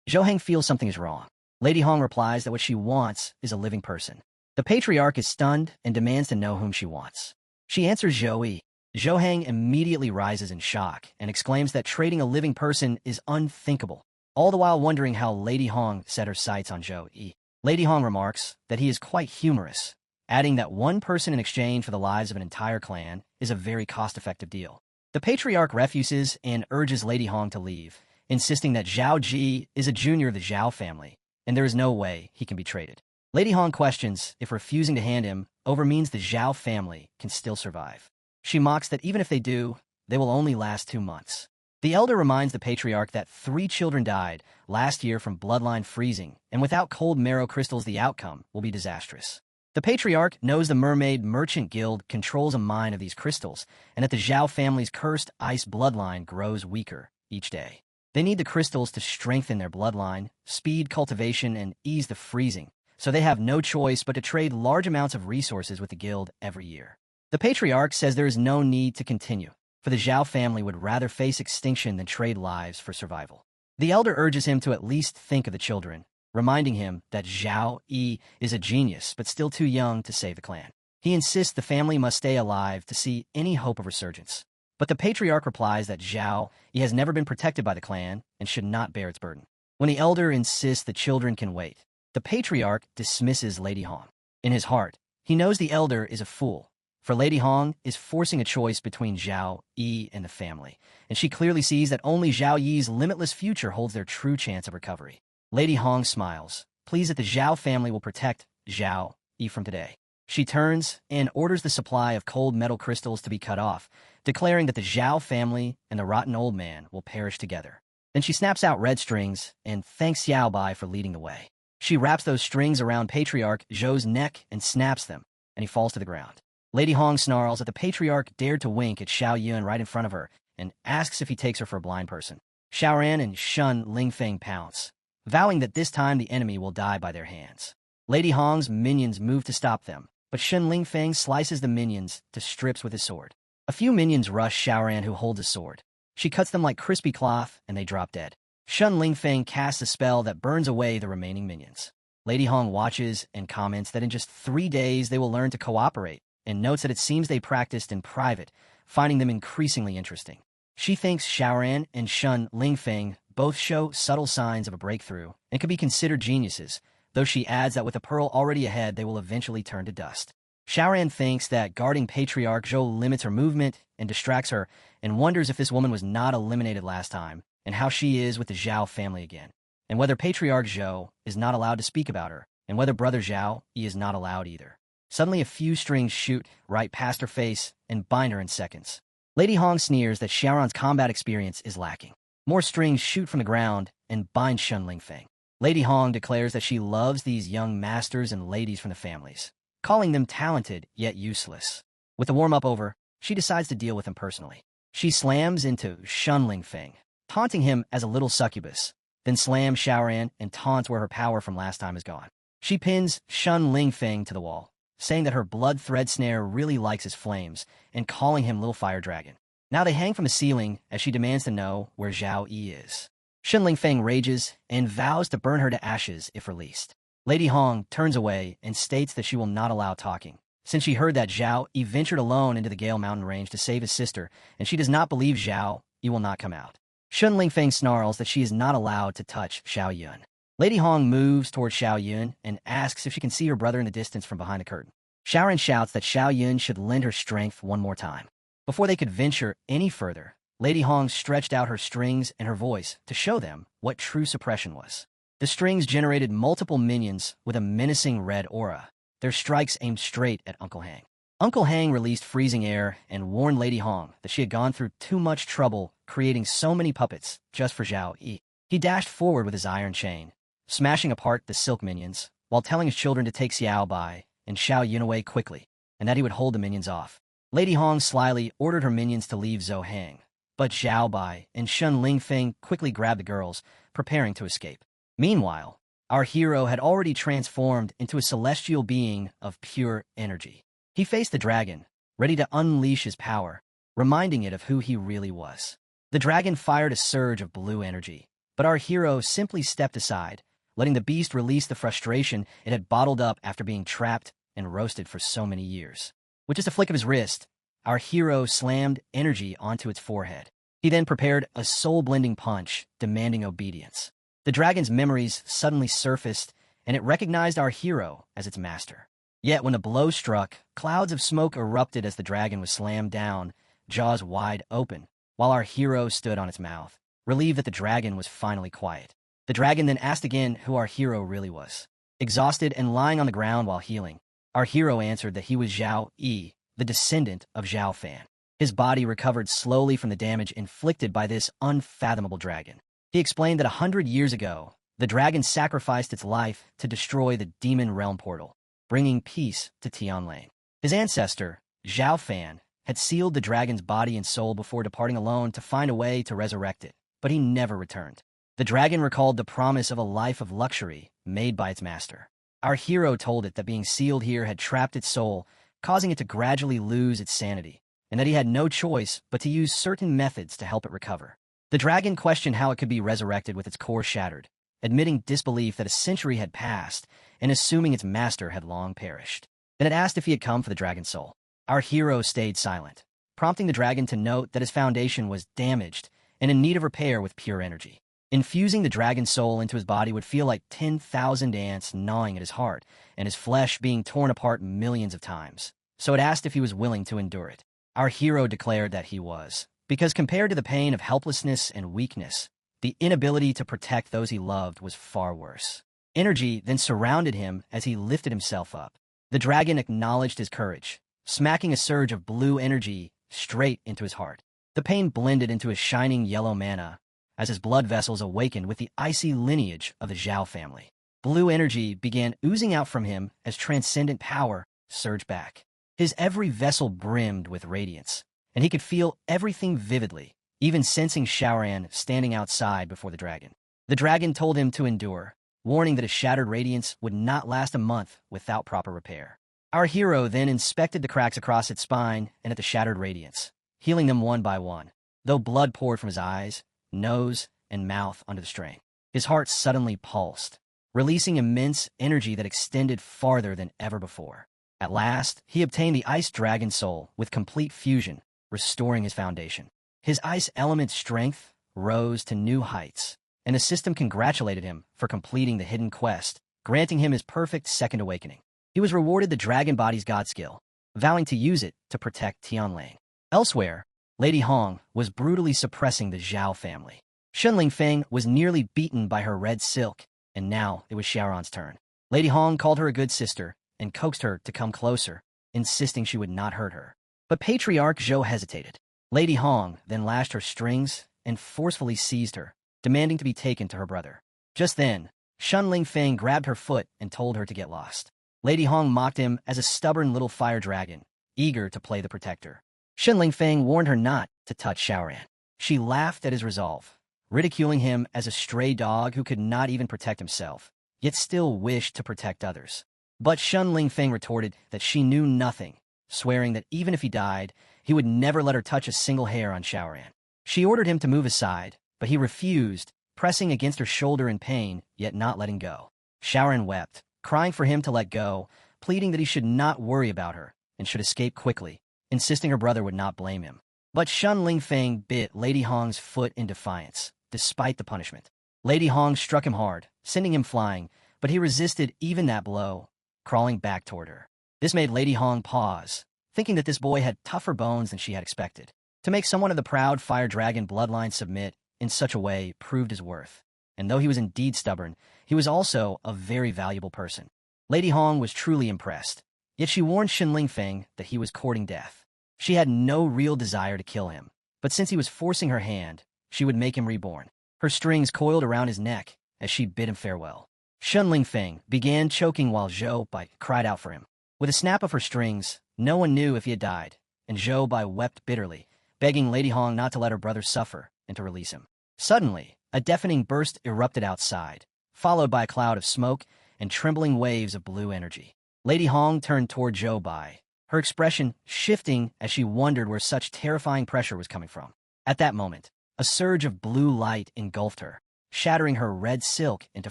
Zhou Heng feels something is wrong. Lady Hong replies that what she wants is a living person. The patriarch is stunned and demands to know whom she wants. She answers Zhou Yi. Zhou Heng immediately rises in shock and exclaims that trading a living person is unthinkable, all the while wondering how Lady Hong set her sights on Zhou Yi. Lady Hong remarks that he is quite humorous, adding that 1 person in exchange for the lives of an entire clan is a very cost-effective deal. The patriarch refuses and urges Lady Hong to leave, insisting that Zhao Ji is a junior of the Zhao family, and there is no way he can be traded. Lady Hong questions if refusing to hand him over means the Zhao family can still survive. She mocks that even if they do, they will only last 2 months. The elder reminds the patriarch that 3 children died last year from bloodline freezing, and without cold marrow crystals the outcome will be disastrous. The patriarch knows the Mermaid Merchant Guild controls a mine of these crystals, and that the Zhao family's cursed ice bloodline grows weaker each day. They need the crystals to strengthen their bloodline, speed cultivation, and ease the freezing, so they have no choice but to trade large amounts of resources with the guild every year. The patriarch says there is no need to continue, for the Zhao family would rather face extinction than trade lives for survival. The elder urges him to at least think of the children, reminding him that Zhao Yi is a genius but still too young to save the clan. He insists the family must stay alive to see any hope of resurgence. But the patriarch replies that Zhao Yi has never been protected by the clan and should not bear its burden. When the elder insists the children can wait, the patriarch dismisses Lady Hong. In his heart, he knows the elder is a fool, for Lady Hong is forcing a choice between Zhao Yi and the family, and she clearly sees that only Zhao Yi's limitless future holds their true chance of recovery. Lady Hong smiles, pleased that the Zhao family will protect Zhao Yi from today. She turns and orders the supply of cold metal crystals to be cut off, declaring that the Zhao family and the rotten old man will perish together. Then she snaps out red strings and thanks Xiaobai for leading the way. She wraps those strings around Patriarch Zhou's neck and snaps them, and he falls to the ground. Lady Hong snarls that the patriarch dared to wink at Xiao Yun right in front of her and asks if he takes her for a blind person. Xiaoran and Shun Lingfeng pounce, vowing that this time the enemy will die by their hands. Lady Hong's minions move to stop them, but Shun Lingfeng slices the minions to strips with his sword. A few minions rush Xiaoran, who holds a sword. She cuts them like crispy cloth, and they drop dead. Shun Lingfeng casts a spell that burns away the remaining minions. Lady Hong watches and comments that in just 3 days they will learn to cooperate, and notes that it seems they practiced in private, finding them increasingly interesting. She thinks Xiaoran and Shun Lingfeng both show subtle signs of a breakthrough and could be considered geniuses, though she adds that with a pearl already ahead they will eventually turn to dust. Xiaoran thinks that guarding Patriarch Zhou limits her movement and distracts her, and wonders if this woman was not eliminated last time, and how she is with the Zhao family again, and whether Patriarch Zhou is not allowed to speak about her, and whether Brother Zhao he is not allowed either. Suddenly a few strings shoot right past her face and bind her in seconds. Lady Hong sneers that Xiaoran's combat experience is lacking. More strings shoot from the ground and bind Shun Lingfeng. Lady Hong declares that she loves these young masters and ladies from the families, calling them talented yet useless. With the warm-up over, she decides to deal with them personally. She slams into Shun Lingfeng, taunting him as a little succubus, then slams Xiaoran and taunts where her power from last time is gone. She pins Shun Lingfeng to the wall, saying that her blood thread snare really likes his flames, and calling him Little Fire Dragon. Now they hang from the ceiling as she demands to know where Zhao Yi is. Shun Lingfeng rages and vows to burn her to ashes if released. Lady Hong turns away and states that she will not allow talking, since she heard that Zhao Yi ventured alone into the Gale Mountain range to save his sister, and she does not believe Zhao Yi will not come out. Shun Lingfeng snarls that she is not allowed to touch Xiao Yun. Lady Hong moves towards Xiao Yun and asks if she can see her brother in the distance from behind the curtain. Xiaoran shouts that Xiao Yun should lend her strength one more time. Before they could venture any further, Lady Hong stretched out her strings and her voice to show them what true suppression was. The strings generated multiple minions with a menacing red aura, their strikes aimed straight at Uncle Hang. Uncle Hang released freezing air and warned Lady Hong that she had gone through too much trouble creating so many puppets just for Zhao Yi. He dashed forward with his iron chain, smashing apart the silk minions, while telling his children to take Xiao Bai and Xiao Yun away quickly, and that he would hold the minions off. Lady Hong slyly ordered her minions to leave Zhou Hang, but Xiao Bai and Shun Lingfeng quickly grabbed the girls, preparing to escape. Meanwhile, our hero had already transformed into a celestial being of pure energy. He faced the dragon, ready to unleash his power, reminding it of who he really was. The dragon fired a surge of blue energy, but our hero simply stepped aside, letting the beast release the frustration it had bottled up after being trapped and roasted for so many years. With just a flick of his wrist, our hero slammed energy onto its forehead. He then prepared a soul-blending punch, demanding obedience. The dragon's memories suddenly surfaced, and it recognized our hero as its master. Yet when the blow struck, clouds of smoke erupted as the dragon was slammed down, jaws wide open, while our hero stood on its mouth, relieved that the dragon was finally quiet. The dragon then asked again who our hero really was. Exhausted and lying on the ground while healing, our hero answered that he was Zhao Yi, the descendant of Zhao Fan. His body recovered slowly from the damage inflicted by this unfathomable dragon. He explained that 100 years ago, the dragon sacrificed its life to destroy the demon realm portal, bringing peace to Tianlane. His ancestor, Zhao Fan, had sealed the dragon's body and soul before departing alone to find a way to resurrect it, but he never returned. The dragon recalled the promise of a life of luxury made by its master. Our hero told it that being sealed here had trapped its soul, causing it to gradually lose its sanity, and that he had no choice but to use certain methods to help it recover. The dragon questioned how it could be resurrected with its core shattered, admitting disbelief that a century had passed and assuming its master had long perished. Then it asked if he had come for the dragon's soul. Our hero stayed silent, prompting the dragon to note that his foundation was damaged and in need of repair with pure energy. Infusing the dragon's soul into his body would feel like 10,000 ants gnawing at his heart and his flesh being torn apart millions of times. So it asked if he was willing to endure it. Our hero declared that he was, because compared to the pain of helplessness and weakness, the inability to protect those he loved was far worse. Energy then surrounded him as he lifted himself up. The dragon acknowledged his courage, smacking a surge of blue energy straight into his heart. The pain blended into his shining yellow mana as his blood vessels awakened with the icy lineage of the Zhao family. Blue energy began oozing out from him as transcendent power surged back. His every vessel brimmed with radiance, and he could feel everything vividly, even sensing Xiaoran standing outside before the dragon. The dragon told him to endure, warning that his shattered radiance would not last a month without proper repair. Our hero then inspected the cracks across its spine and at the shattered radiance, healing them one by one, though blood poured from his eyes, nose, and mouth under the strain. His heart suddenly pulsed, releasing immense energy that extended farther than ever before. At last, he obtained the Ice Dragon Soul with complete fusion, restoring his foundation. His ice element strength rose to new heights, and the system congratulated him for completing the hidden quest, granting him his perfect second awakening. He was rewarded the Dragon Body's God skill, vowing to use it to protect Tianlane. Elsewhere, Lady Hong was brutally suppressing the Zhao family. Shun Lingfeng was nearly beaten by her red silk, and now it was Xiaoran's turn. Lady Hong called her a good sister and coaxed her to come closer, insisting she would not hurt her. But Patriarch Zhou hesitated. Lady Hong then lashed her strings and forcefully seized her, demanding to be taken to her brother. Just then, Shun Lingfeng grabbed her foot and told her to get lost. Lady Hong mocked him as a stubborn little fire dragon, eager to play the protector. Shun Lingfeng warned her not to touch Xiaoran. She laughed at his resolve, ridiculing him as a stray dog who could not even protect himself, yet still wished to protect others. But Shun Lingfeng retorted that she knew nothing, swearing that even if he died, he would never let her touch a single hair on Xiaoran. She ordered him to move aside, but he refused, pressing against her shoulder in pain, yet not letting go. Xiaoran wept, crying for him to let go, pleading that he should not worry about her and should escape quickly, insisting her brother would not blame him. But Shun Lingfeng bit Lady Hong's foot in defiance, despite the punishment. Lady Hong struck him hard, sending him flying, but he resisted even that blow, crawling back toward her. This made Lady Hong pause, thinking that this boy had tougher bones than she had expected. To make someone of the proud fire dragon bloodline submit in such a way proved his worth. And though he was indeed stubborn, he was also a very valuable person. Lady Hong was truly impressed, yet she warned Shun Lingfeng that he was courting death. She had no real desire to kill him, but since he was forcing her hand, she would make him reborn. Her strings coiled around his neck as she bid him farewell. Shun Lingfeng began choking while Zhou Bai cried out for him. With a snap of her strings, no one knew if he had died, and Zhou Bai wept bitterly, begging Lady Hong not to let her brother suffer and to release him. Suddenly, a deafening burst erupted outside, followed by a cloud of smoke and trembling waves of blue energy. Lady Hong turned toward Zhou Bai, her expression shifting as she wondered where such terrifying pressure was coming from. At that moment, a surge of blue light engulfed her, shattering her red silk into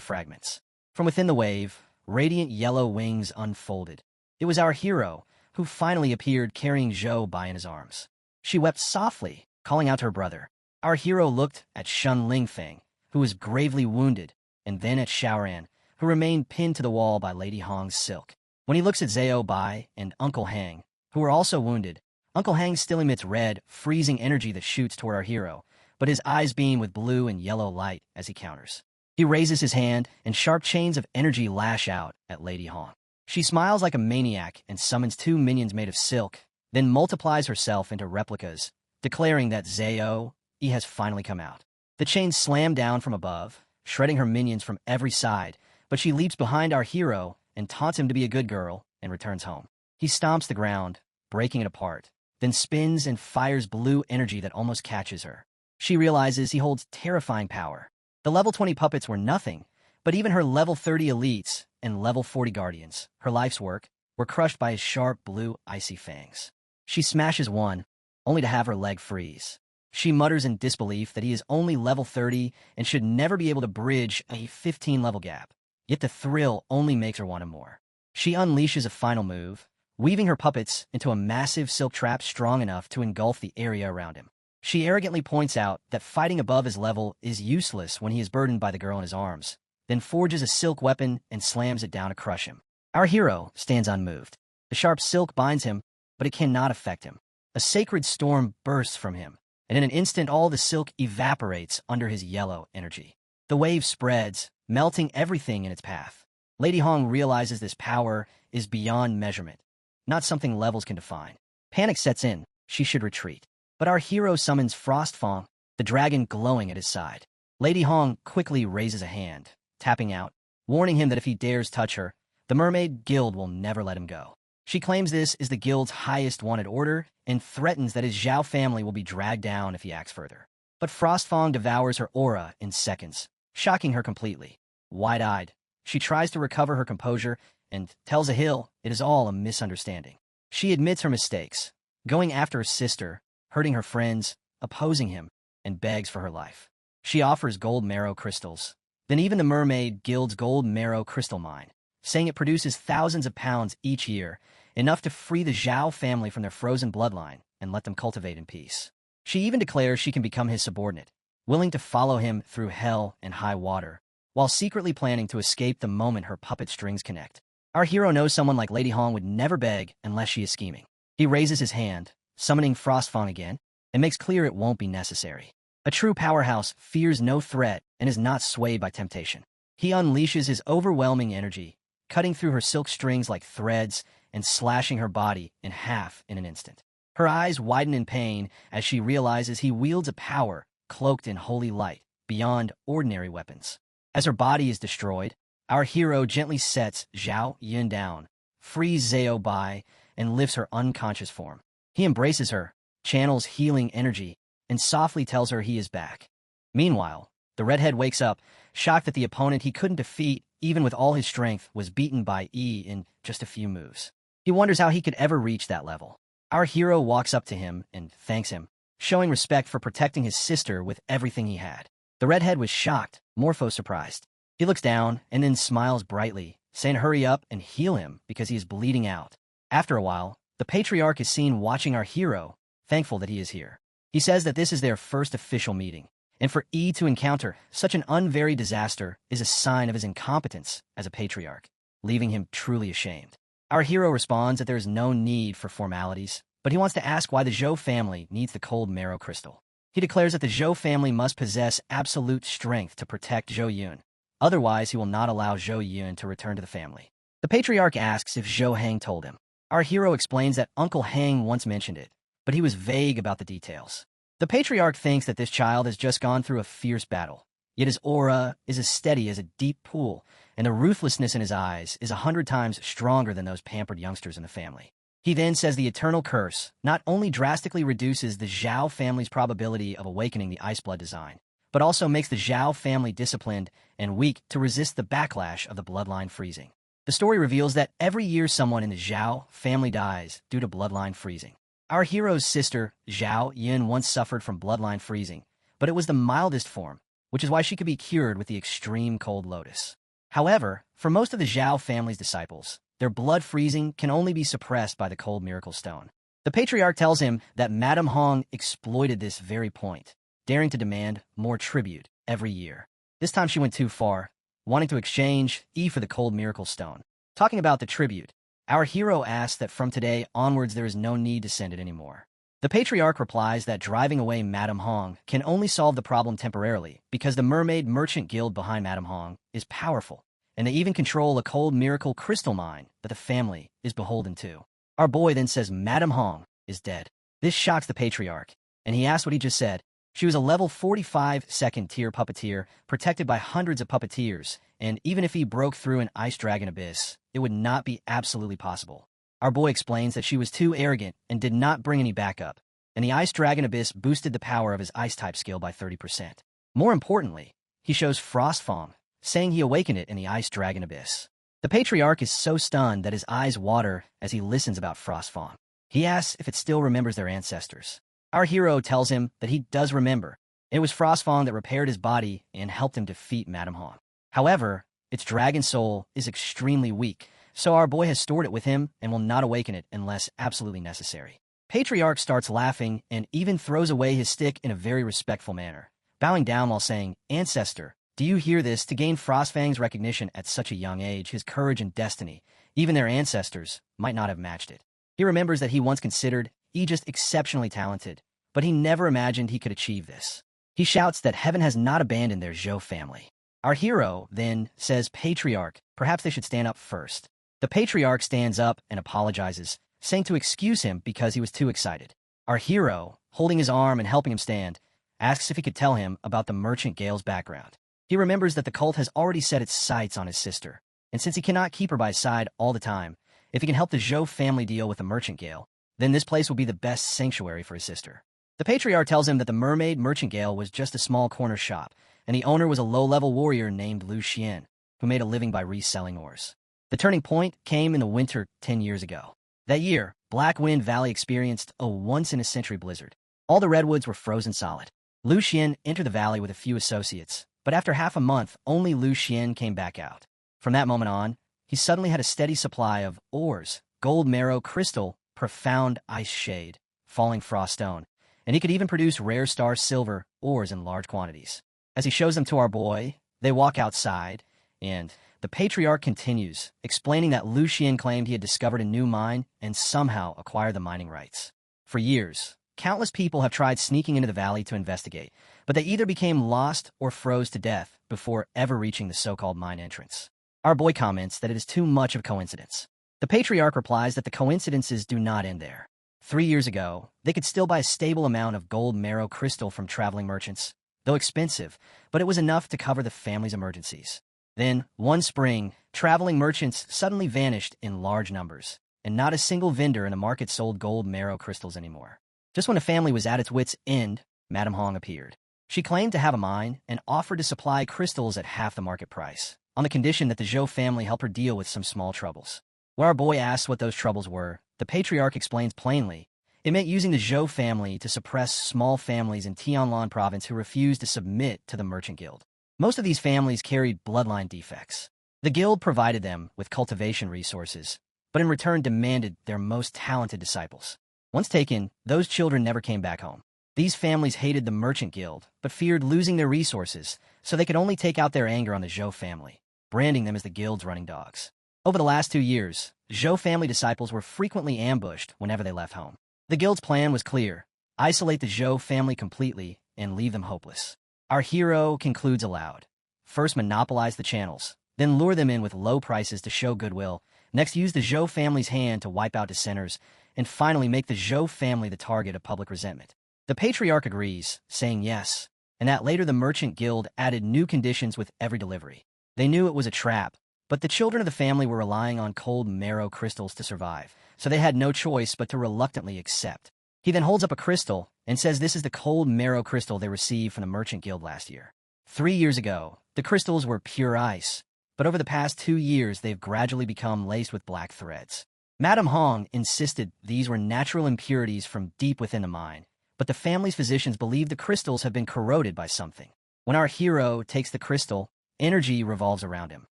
fragments. From within the wave, radiant yellow wings unfolded. It was our hero, who finally appeared carrying Zhou Bai in his arms. She wept softly, calling out to her brother. Our hero looked at Shun Lingfeng, who was gravely wounded, and then at Xiaoran, who remained pinned to the wall by Lady Hong's silk. When he looks at Zhou Bai and Uncle Hang, who are also wounded, Uncle Hang still emits red, freezing energy that shoots toward our hero, but his eyes beam with blue and yellow light as he counters. He raises his hand, and sharp chains of energy lash out at Lady Hong. She smiles like a maniac and summons 2 minions made of silk, then multiplies herself into replicas, declaring that Zhou Yi has finally come out. The chains slam down from above, shredding her minions from every side, but she leaps behind our hero and taunts him to be a good girl and returns home. He stomps the ground, breaking it apart, then spins and fires blue energy that almost catches her. She realizes he holds terrifying power. The level 20 puppets were nothing, but even her level 30 elites and level 40 guardians, her life's work, were crushed by his sharp blue icy fangs. She smashes one, only to have her leg freeze. She mutters in disbelief that he is only level 30 and should never be able to bridge a 15-level gap. Yet the thrill only makes her want him more. She unleashes a final move, weaving her puppets into a massive silk trap strong enough to engulf the area around him. She arrogantly points out that fighting above his level is useless when he is burdened by the girl in his arms, then forges a silk weapon and slams it down to crush him. Our hero stands unmoved. The sharp silk binds him, but it cannot affect him. A sacred storm bursts from him, and in an instant all the silk evaporates under his yellow energy. The wave spreads, melting everything in its path. Lady Hong realizes this power is beyond measurement, not something levels can define. Panic sets in. She should retreat. But our hero summons Frostfang, the dragon glowing at his side. Lady Hong quickly raises a hand, tapping out, warning him that if he dares touch her, the Mermaid Guild will never let him go. She claims this is the guild's highest wanted order and threatens that his Zhao family will be dragged down if he acts further. But Frostfang devours her aura in seconds, shocking her completely. Wide-eyed, she tries to recover her composure and tells Ahil it is all a misunderstanding. She admits her mistakes, going after her sister, hurting her friends, opposing him, and begs for her life. She offers gold marrow crystals, then even the Mermaid Guild's gold marrow crystal mine, saying it produces thousands of pounds each year, enough to free the Zhao family from their frozen bloodline and let them cultivate in peace. She even declares she can become his subordinate, willing to follow him through hell and high water, while secretly planning to escape the moment her puppet strings connect. Our hero knows someone like Lady Hong would never beg unless she is scheming. He raises his hand, summoning Frostfang again, and makes clear it won't be necessary. A true powerhouse fears no threat and is not swayed by temptation. He unleashes his overwhelming energy, cutting through her silk strings like threads and slashing her body in half in an instant. Her eyes widen in pain as she realizes he wields a power cloaked in holy light beyond ordinary weapons. As her body is destroyed, our hero gently sets Zhao Yun down, frees Zhou Bai, and lifts her unconscious form. He embraces her, channels healing energy, and softly tells her he is back. Meanwhile, The redhead wakes up, shocked that the opponent he couldn't defeat, even with all his strength, was beaten by E in just a few moves. He wonders how he could ever reach that level. Our hero walks up to him and thanks him, showing respect for protecting his sister with everything he had. The redhead was shocked, Morpho surprised. He looks down and then smiles brightly, saying hurry up and heal him because he is bleeding out. After a while, the patriarch is seen watching our hero, thankful that he is here. He says that this is their first official meeting, and for E to encounter such an unvaried disaster is a sign of his incompetence as a patriarch, leaving him truly ashamed. Our hero responds that there is no need for formalities, but he wants to ask why the Zhou family needs the cold marrow crystal. He declares that the Zhou family must possess absolute strength to protect Zhou Yun. Otherwise, he will not allow Zhou Yun to return to the family. The patriarch asks if Zhou Hang told him. Our hero explains that Uncle Hang once mentioned it, but he was vague about the details. The patriarch thinks that this child has just gone through a fierce battle, yet his aura is as steady as a deep pool, and the ruthlessness in his eyes is 100 times stronger than those pampered youngsters in the family. He then says the eternal curse not only drastically reduces the Zhao family's probability of awakening the Ice Blood design, but also makes the Zhao family disciplined and weak to resist the backlash of the bloodline freezing. The story reveals that every year someone in the Zhao family dies due to bloodline freezing. Our hero's sister, Zhao Yun, once suffered from bloodline freezing, but it was the mildest form, which is why she could be cured with the extreme cold lotus. However, for most of the Zhao family's disciples, their blood freezing can only be suppressed by the cold miracle stone. The patriarch tells him that Madame Hong exploited this very point, daring to demand more tribute every year. This time she went too far, wanting to exchange E for the cold miracle stone. Talking about the tribute, our hero asks that from today onwards there is no need to send it anymore. The patriarch replies that driving away Madame Hong can only solve the problem temporarily because the mermaid merchant guild behind Madame Hong is powerful, and they even control a cold miracle crystal mine that the family is beholden to. Our boy then says Madame Hong is dead. This shocks the patriarch, and he asks what he just said. She was a level 45 second-tier puppeteer, protected by hundreds of puppeteers, and even if he broke through an ice dragon abyss, it would not be absolutely possible. Our boy explains that she was too arrogant and did not bring any backup, and the ice dragon abyss boosted the power of his ice-type skill by 30%. More importantly, he shows Frostfang, saying he awakened it in the ice dragon abyss. The patriarch is so stunned that his eyes water as he listens about Frostfang. He asks if it still remembers their ancestors. Our hero tells him that he does remember. It was Frostfang that repaired his body and helped him defeat Madame Hong. However, its dragon soul is extremely weak, so our boy has stored it with him and will not awaken it unless absolutely necessary. Patriarch starts laughing and even throws away his stick in a very respectful manner, bowing down while saying, "Ancestor, do you hear this? To gain Frostfang's recognition at such a young age, his courage and destiny, even their ancestors, might not have matched it." He remembers that he once considered E just exceptionally talented, but he never imagined he could achieve this. He shouts that heaven has not abandoned their Zhou family. Our hero then says, "Patriarch, perhaps they should stand up first." The patriarch stands up and apologizes, saying to excuse him because he was too excited. Our hero, holding his arm and helping him stand, asks if he could tell him about the merchant Gale's background. He remembers that the cult has already set its sights on his sister, and since he cannot keep her by his side all the time, if he can help the Zhou family deal with the merchant Gale, then this place will be the best sanctuary for his sister. The patriarch tells him that the mermaid merchant Gale was just a small corner shop, and the owner was a low-level warrior named Lu Xian, who made a living by reselling ores. The turning point came in the winter 10 years ago. That year, Black Wind Valley experienced a once-in-a-century blizzard. All the redwoods were frozen solid. Lu Xian entered the valley with a few associates, but after half a month, only Lu Xian came back out. From that moment on, he suddenly had a steady supply of ores, gold marrow crystal, profound ice shade, falling frost stone, and he could even produce rare star silver ores in large quantities. As he shows them to our boy, they walk outside, and the patriarch continues, explaining that Lu Xian claimed he had discovered a new mine and somehow acquired the mining rights. For years, countless people have tried sneaking into the valley to investigate, but they either became lost or froze to death before ever reaching the so-called mine entrance. Our boy comments that it is too much of a coincidence. The patriarch replies that the coincidences do not end there. 3 years ago, they could still buy a stable amount of gold marrow crystal from traveling merchants, though expensive, but it was enough to cover the family's emergencies. Then, one spring, traveling merchants suddenly vanished in large numbers, and not a single vendor in the market sold gold marrow crystals anymore. Just when the family was at its wits' end, Madame Hong appeared. She claimed to have a mine and offered to supply crystals at half the market price, on the condition that the Zhou family help her deal with some small troubles. When our boy asks what those troubles were, the patriarch explains plainly. It meant using the Zhou family to suppress small families in Tianlan province who refused to submit to the merchant guild. Most of these families carried bloodline defects. The guild provided them with cultivation resources, but in return demanded their most talented disciples. Once taken, those children never came back home. These families hated the merchant guild, but feared losing their resources, so they could only take out their anger on the Zhou family, branding them as the guild's running dogs. Over the last 2 years, Zhou family disciples were frequently ambushed whenever they left home. The guild's plan was clear: isolate the Zhou family completely and leave them hopeless. Our hero concludes aloud. First, monopolize the channels, then lure them in with low prices to show goodwill. Next, use the Zhou family's hand to wipe out dissenters, and finally make the Zhou family the target of public resentment. The patriarch agrees, saying yes, and that later the merchant guild added new conditions with every delivery. They knew it was a trap, but the children of the family were relying on cold marrow crystals to survive, so they had no choice but to reluctantly accept. He then holds up a crystal and says this is the cold marrow crystal they received from the merchant guild last year. 3 years ago, the crystals were pure ice, but over the past 2 years they've gradually become laced with black threads. Madame Hong insisted these were natural impurities from deep within the mine, but the family's physicians believe the crystals have been corroded by something. When our hero takes the crystal, energy revolves around him.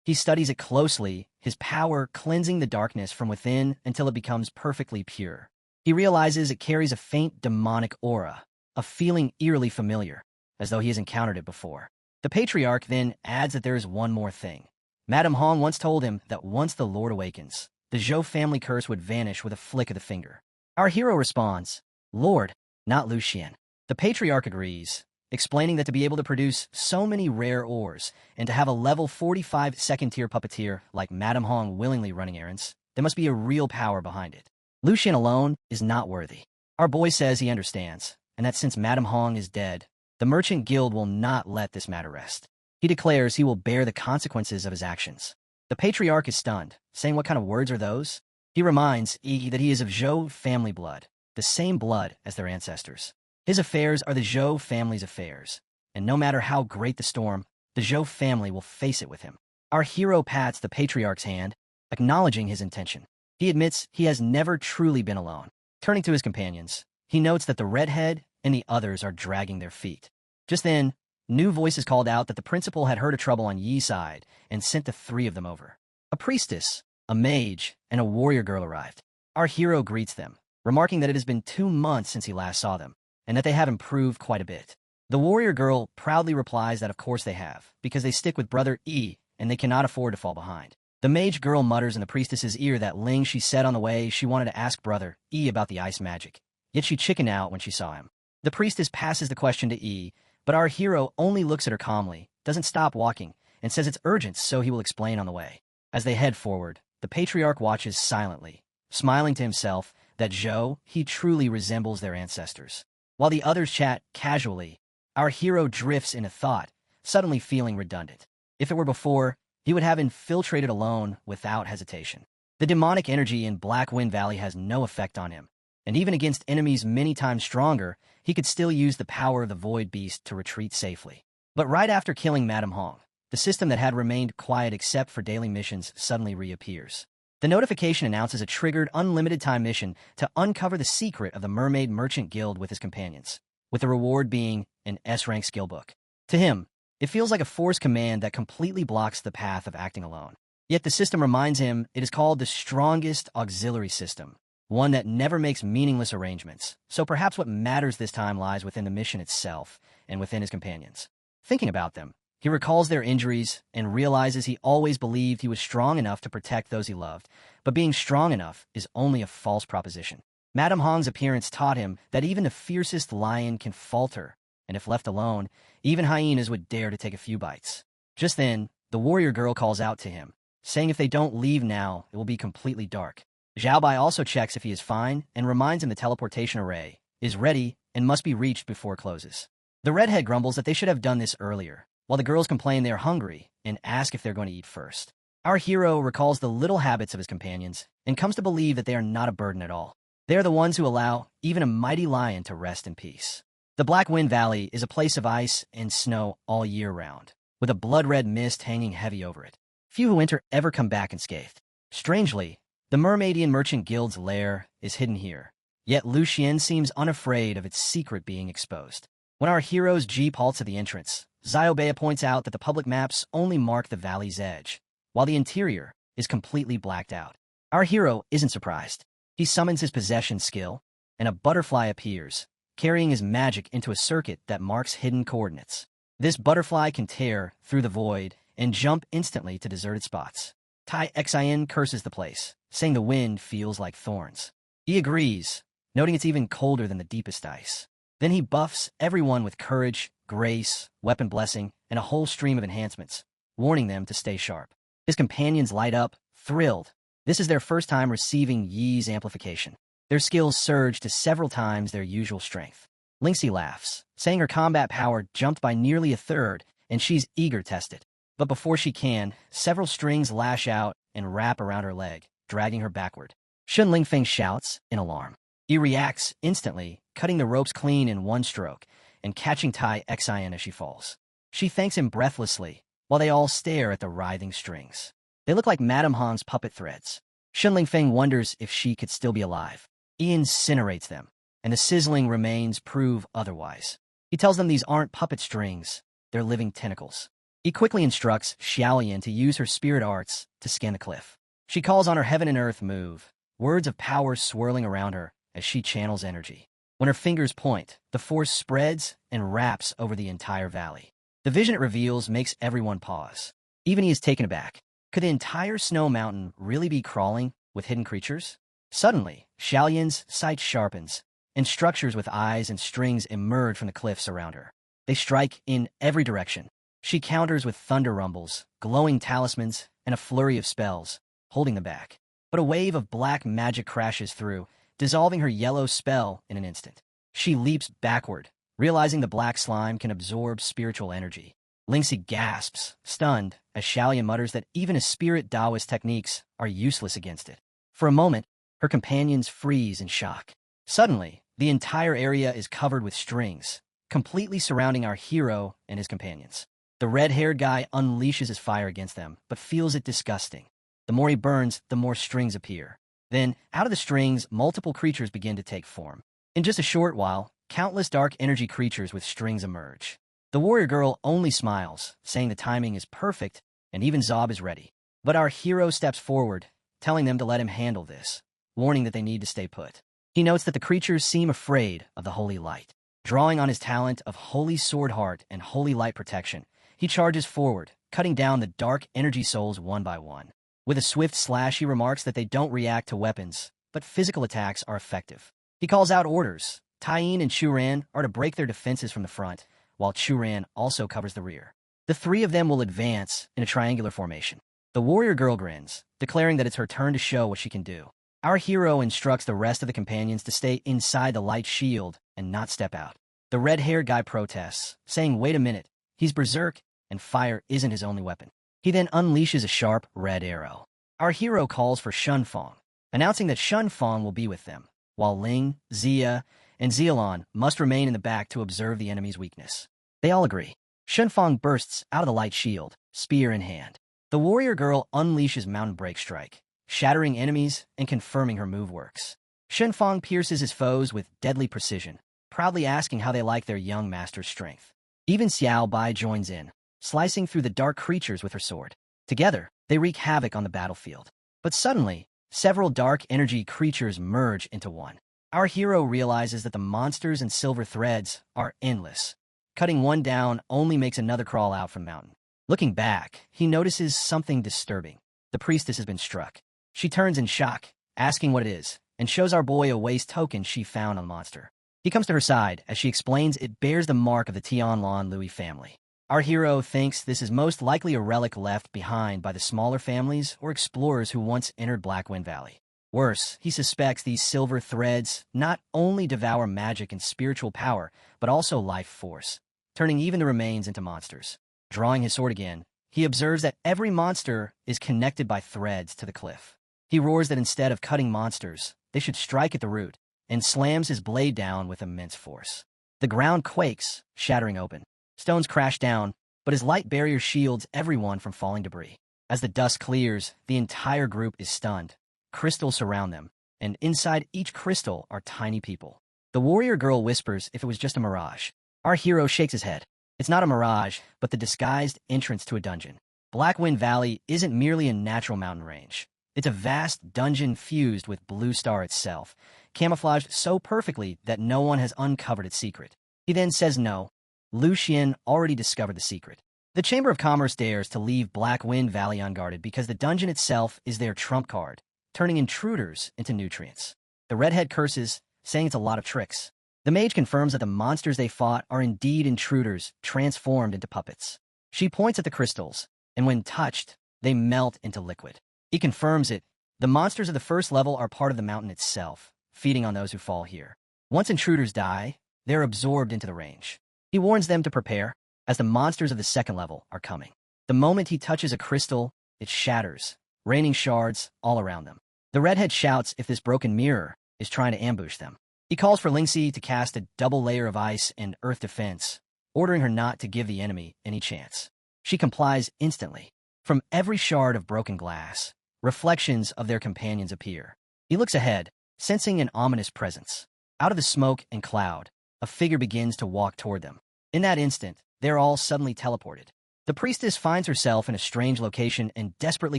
He studies it closely, his power cleansing the darkness from within until it becomes perfectly pure. He realizes it carries a faint demonic aura, a feeling eerily familiar, as though he has encountered it before. The patriarch then adds that there is one more thing. Madame Hong once told him that once the Lord awakens, the Zhou family curse would vanish with a flick of the finger. Our hero responds, Lord, not Lucian. The patriarch agrees, explaining that to be able to produce so many rare ores and to have a level 45 second-tier puppeteer like Madame Hong willingly running errands, there must be a real power behind it. Lucian alone is not worthy. Our boy says he understands, and that since Madame Hong is dead, the merchant guild will not let this matter rest. He declares he will bear the consequences of his actions. The patriarch is stunned, saying what kind of words are those? He reminds that he is of Zhou family blood, the same blood as their ancestors. His affairs are the Zhou family's affairs, and no matter how great the storm, the Zhou family will face it with him. Our hero pats the patriarch's hand, acknowledging his intention. He admits he has never truly been alone. Turning to his companions, he notes that the redhead and the others are dragging their feet. Just then, new voices called out that the principal had heard of trouble on Yi's side and sent the 3 of them over. A priestess, a mage, and a warrior girl arrived. Our hero greets them, remarking that it has been 2 months since he last saw them, and that they have improved quite a bit. The warrior girl proudly replies that of course they have, because they stick with brother Yi, and they cannot afford to fall behind. The mage girl mutters in the priestess's ear that Ling she said on the way she wanted to ask brother Yi about the ice magic, yet she chickened out when she saw him. The priestess passes the question to Yi, but our hero only looks at her calmly, doesn't stop walking, and says it's urgent so he will explain on the way. As they head forward, the patriarch watches silently, smiling to himself that Zhou, he truly resembles their ancestors. While the others chat casually, our hero drifts into thought, suddenly feeling redundant. If it were before, he would have infiltrated alone without hesitation. The demonic energy in Black Wind Valley has no effect on him, and even against enemies many times stronger, he could still use the power of the Void Beast to retreat safely. But right after killing Madame Hong, the system that had remained quiet except for daily missions suddenly reappears. The notification announces a triggered unlimited time mission to uncover the secret of the Mermaid Merchant Guild with his companions, with the reward being an S-rank skill book. To him, it feels like a forced command that completely blocks the path of acting alone. Yet the system reminds him it is called the strongest auxiliary system, one that never makes meaningless arrangements. So perhaps what matters this time lies within the mission itself and within his companions. Thinking about them, he recalls their injuries and realizes he always believed he was strong enough to protect those he loved, but being strong enough is only a false proposition. Madame Hong's appearance taught him that even the fiercest lion can falter, and if left alone, even hyenas would dare to take a few bites. Just then, the warrior girl calls out to him, saying if they don't leave now, it will be completely dark. Xiaobai also checks if he is fine and reminds him the teleportation array is ready and must be reached before it closes. The redhead grumbles that they should have done this earlier, while the girls complain they are hungry and ask if they're going to eat first. Our hero recalls the little habits of his companions and comes to believe that they are not a burden at all. They are the ones who allow even a mighty lion to rest in peace. The Black Wind Valley is a place of ice and snow all year round, with a blood-red mist hanging heavy over it. Few who enter ever come back unscathed. Strangely, the Mermaidian Merchant Guild's lair is hidden here, yet Lucien seems unafraid of its secret being exposed. When our hero's jeep halts at the entrance, Zyobea points out that the public maps only mark the valley's edge, while the interior is completely blacked out. Our hero isn't surprised. He summons his possession skill, and a butterfly appears, carrying his magic into a circuit that marks hidden coordinates. This butterfly can tear through the void and jump instantly to deserted spots. Tai Xian curses the place, saying the wind feels like thorns. He agrees, noting it's even colder than the deepest ice. Then he buffs everyone with courage, grace, weapon blessing, and a whole stream of enhancements, warning them to stay sharp. His companions light up, thrilled. This is their first time receiving Yi's amplification. Their skills surge to several times their usual strength. Lingxi laughs, saying her combat power jumped by nearly a third, and she's eager to test it. But before she can, several strings lash out and wrap around her leg, dragging her backward. Shun Lingfeng shouts in alarm. He reacts instantly, cutting the ropes clean in one stroke, and catching Tai Xian as she falls. She thanks him breathlessly, while they all stare at the writhing strings. They look like Madame Hong's puppet threads. Shun Lingfeng wonders if she could still be alive. He incinerates them, and the sizzling remains prove otherwise. He tells them these aren't puppet strings, they're living tentacles. He quickly instructs Xiaoyan to use her spirit arts to scan the cliff. She calls on her heaven and earth move, words of power swirling around her as she channels energy. When her fingers point, the force spreads and wraps over the entire valley. The vision it reveals makes everyone pause. Even he is taken aback. Could the entire snow mountain really be crawling with hidden creatures? Suddenly, Xiaoyan's sight sharpens, and structures with eyes and strings emerge from the cliffs around her. They strike in every direction. She counters with thunder rumbles, glowing talismans, and a flurry of spells, holding them back. But a wave of black magic crashes through, dissolving her yellow spell in an instant. She leaps backward, realizing the black slime can absorb spiritual energy. Lingxi gasps, stunned, as Xiaoyan mutters that even his spirit Taoist techniques are useless against it. For a moment, her companions freeze in shock. Suddenly, the entire area is covered with strings, completely surrounding our hero and his companions. The red-haired guy unleashes his fire against them, but feels it disgusting. The more he burns, the more strings appear. Then, out of the strings, multiple creatures begin to take form. In just a short while, countless dark energy creatures with strings emerge. The warrior girl only smiles, saying the timing is perfect, and even Zob is ready. But our hero steps forward, telling them to let him handle this, warning that they need to stay put. He notes that the creatures seem afraid of the holy light. Drawing on his talent of Holy Sword Heart and Holy Light Protection, he charges forward, cutting down the dark energy souls one by one. With a swift slash, he remarks that they don't react to weapons, but physical attacks are effective. He calls out orders. Taiyin and Churan are to break their defenses from the front, while Churan also covers the rear. The three of them will advance in a triangular formation. The warrior girl grins, declaring that it's her turn to show what she can do. Our hero instructs the rest of the companions to stay inside the light shield and not step out. The red-haired guy protests, saying, "Wait a minute, he's berserk, and fire isn't his only weapon." He then unleashes a sharp red arrow. Our hero calls for Shunfang, announcing that Shunfang will be with them, while Ling, Zia, and Zielon must remain in the back to observe the enemy's weakness. They all agree. Shunfang bursts out of the light shield, spear in hand. The warrior girl unleashes Mountain Break Strike, shattering enemies and confirming her move works. Shunfang pierces his foes with deadly precision, proudly asking how they like their young master's strength. Even Xiao Bai joins in, slicing through the dark creatures with her sword. Together, they wreak havoc on the battlefield. But suddenly, several dark energy creatures merge into one. Our hero realizes that the monsters and silver threads are endless. Cutting one down only makes another crawl out from the mountain. Looking back, he notices something disturbing. The priestess has been struck. She turns in shock, asking what it is, and shows our boy a waste token she found on the monster. He comes to her side as she explains it bears the mark of the Tianlan Louis family. Our hero thinks this is most likely a relic left behind by the smaller families or explorers who once entered Blackwind Valley. Worse, he suspects these silver threads not only devour magic and spiritual power, but also life force, turning even the remains into monsters. Drawing his sword again, he observes that every monster is connected by threads to the cliff. He roars that instead of cutting monsters, they should strike at the root, and slams his blade down with immense force. The ground quakes, shattering open. Stones crash down, but his light barrier shields everyone from falling debris. As the dust clears, the entire group is stunned. Crystals surround them, and inside each crystal are tiny people. The warrior girl whispers if it was just a mirage. Our hero shakes his head. It's not a mirage, but the disguised entrance to a dungeon. Blackwind Valley isn't merely a natural mountain range. It's a vast dungeon fused with Blue Star itself, camouflaged so perfectly that no one has uncovered its secret. He then says no. Lu Xian already discovered the secret. The Chamber of Commerce dares to leave Blackwind Valley unguarded because the dungeon itself is their trump card, turning intruders into nutrients. The redhead curses, saying it's a lot of tricks. The mage confirms that the monsters they fought are indeed intruders transformed into puppets. She points at the crystals, and when touched, they melt into liquid. He confirms it. The monsters of the first level are part of the mountain itself, feeding on those who fall here. Once intruders die, they're absorbed into the range. He warns them to prepare, as the monsters of the second level are coming. The moment he touches a crystal, it shatters, raining shards all around them. The redhead shouts if this broken mirror is trying to ambush them. He calls for Lingxi to cast a double layer of ice and earth defense, ordering her not to give the enemy any chance. She complies instantly. From every shard of broken glass, reflections of their companions appear. He looks ahead, sensing an ominous presence. Out of the smoke and cloud, a figure begins to walk toward them. In that instant, they're all suddenly teleported. The priestess finds herself in a strange location and desperately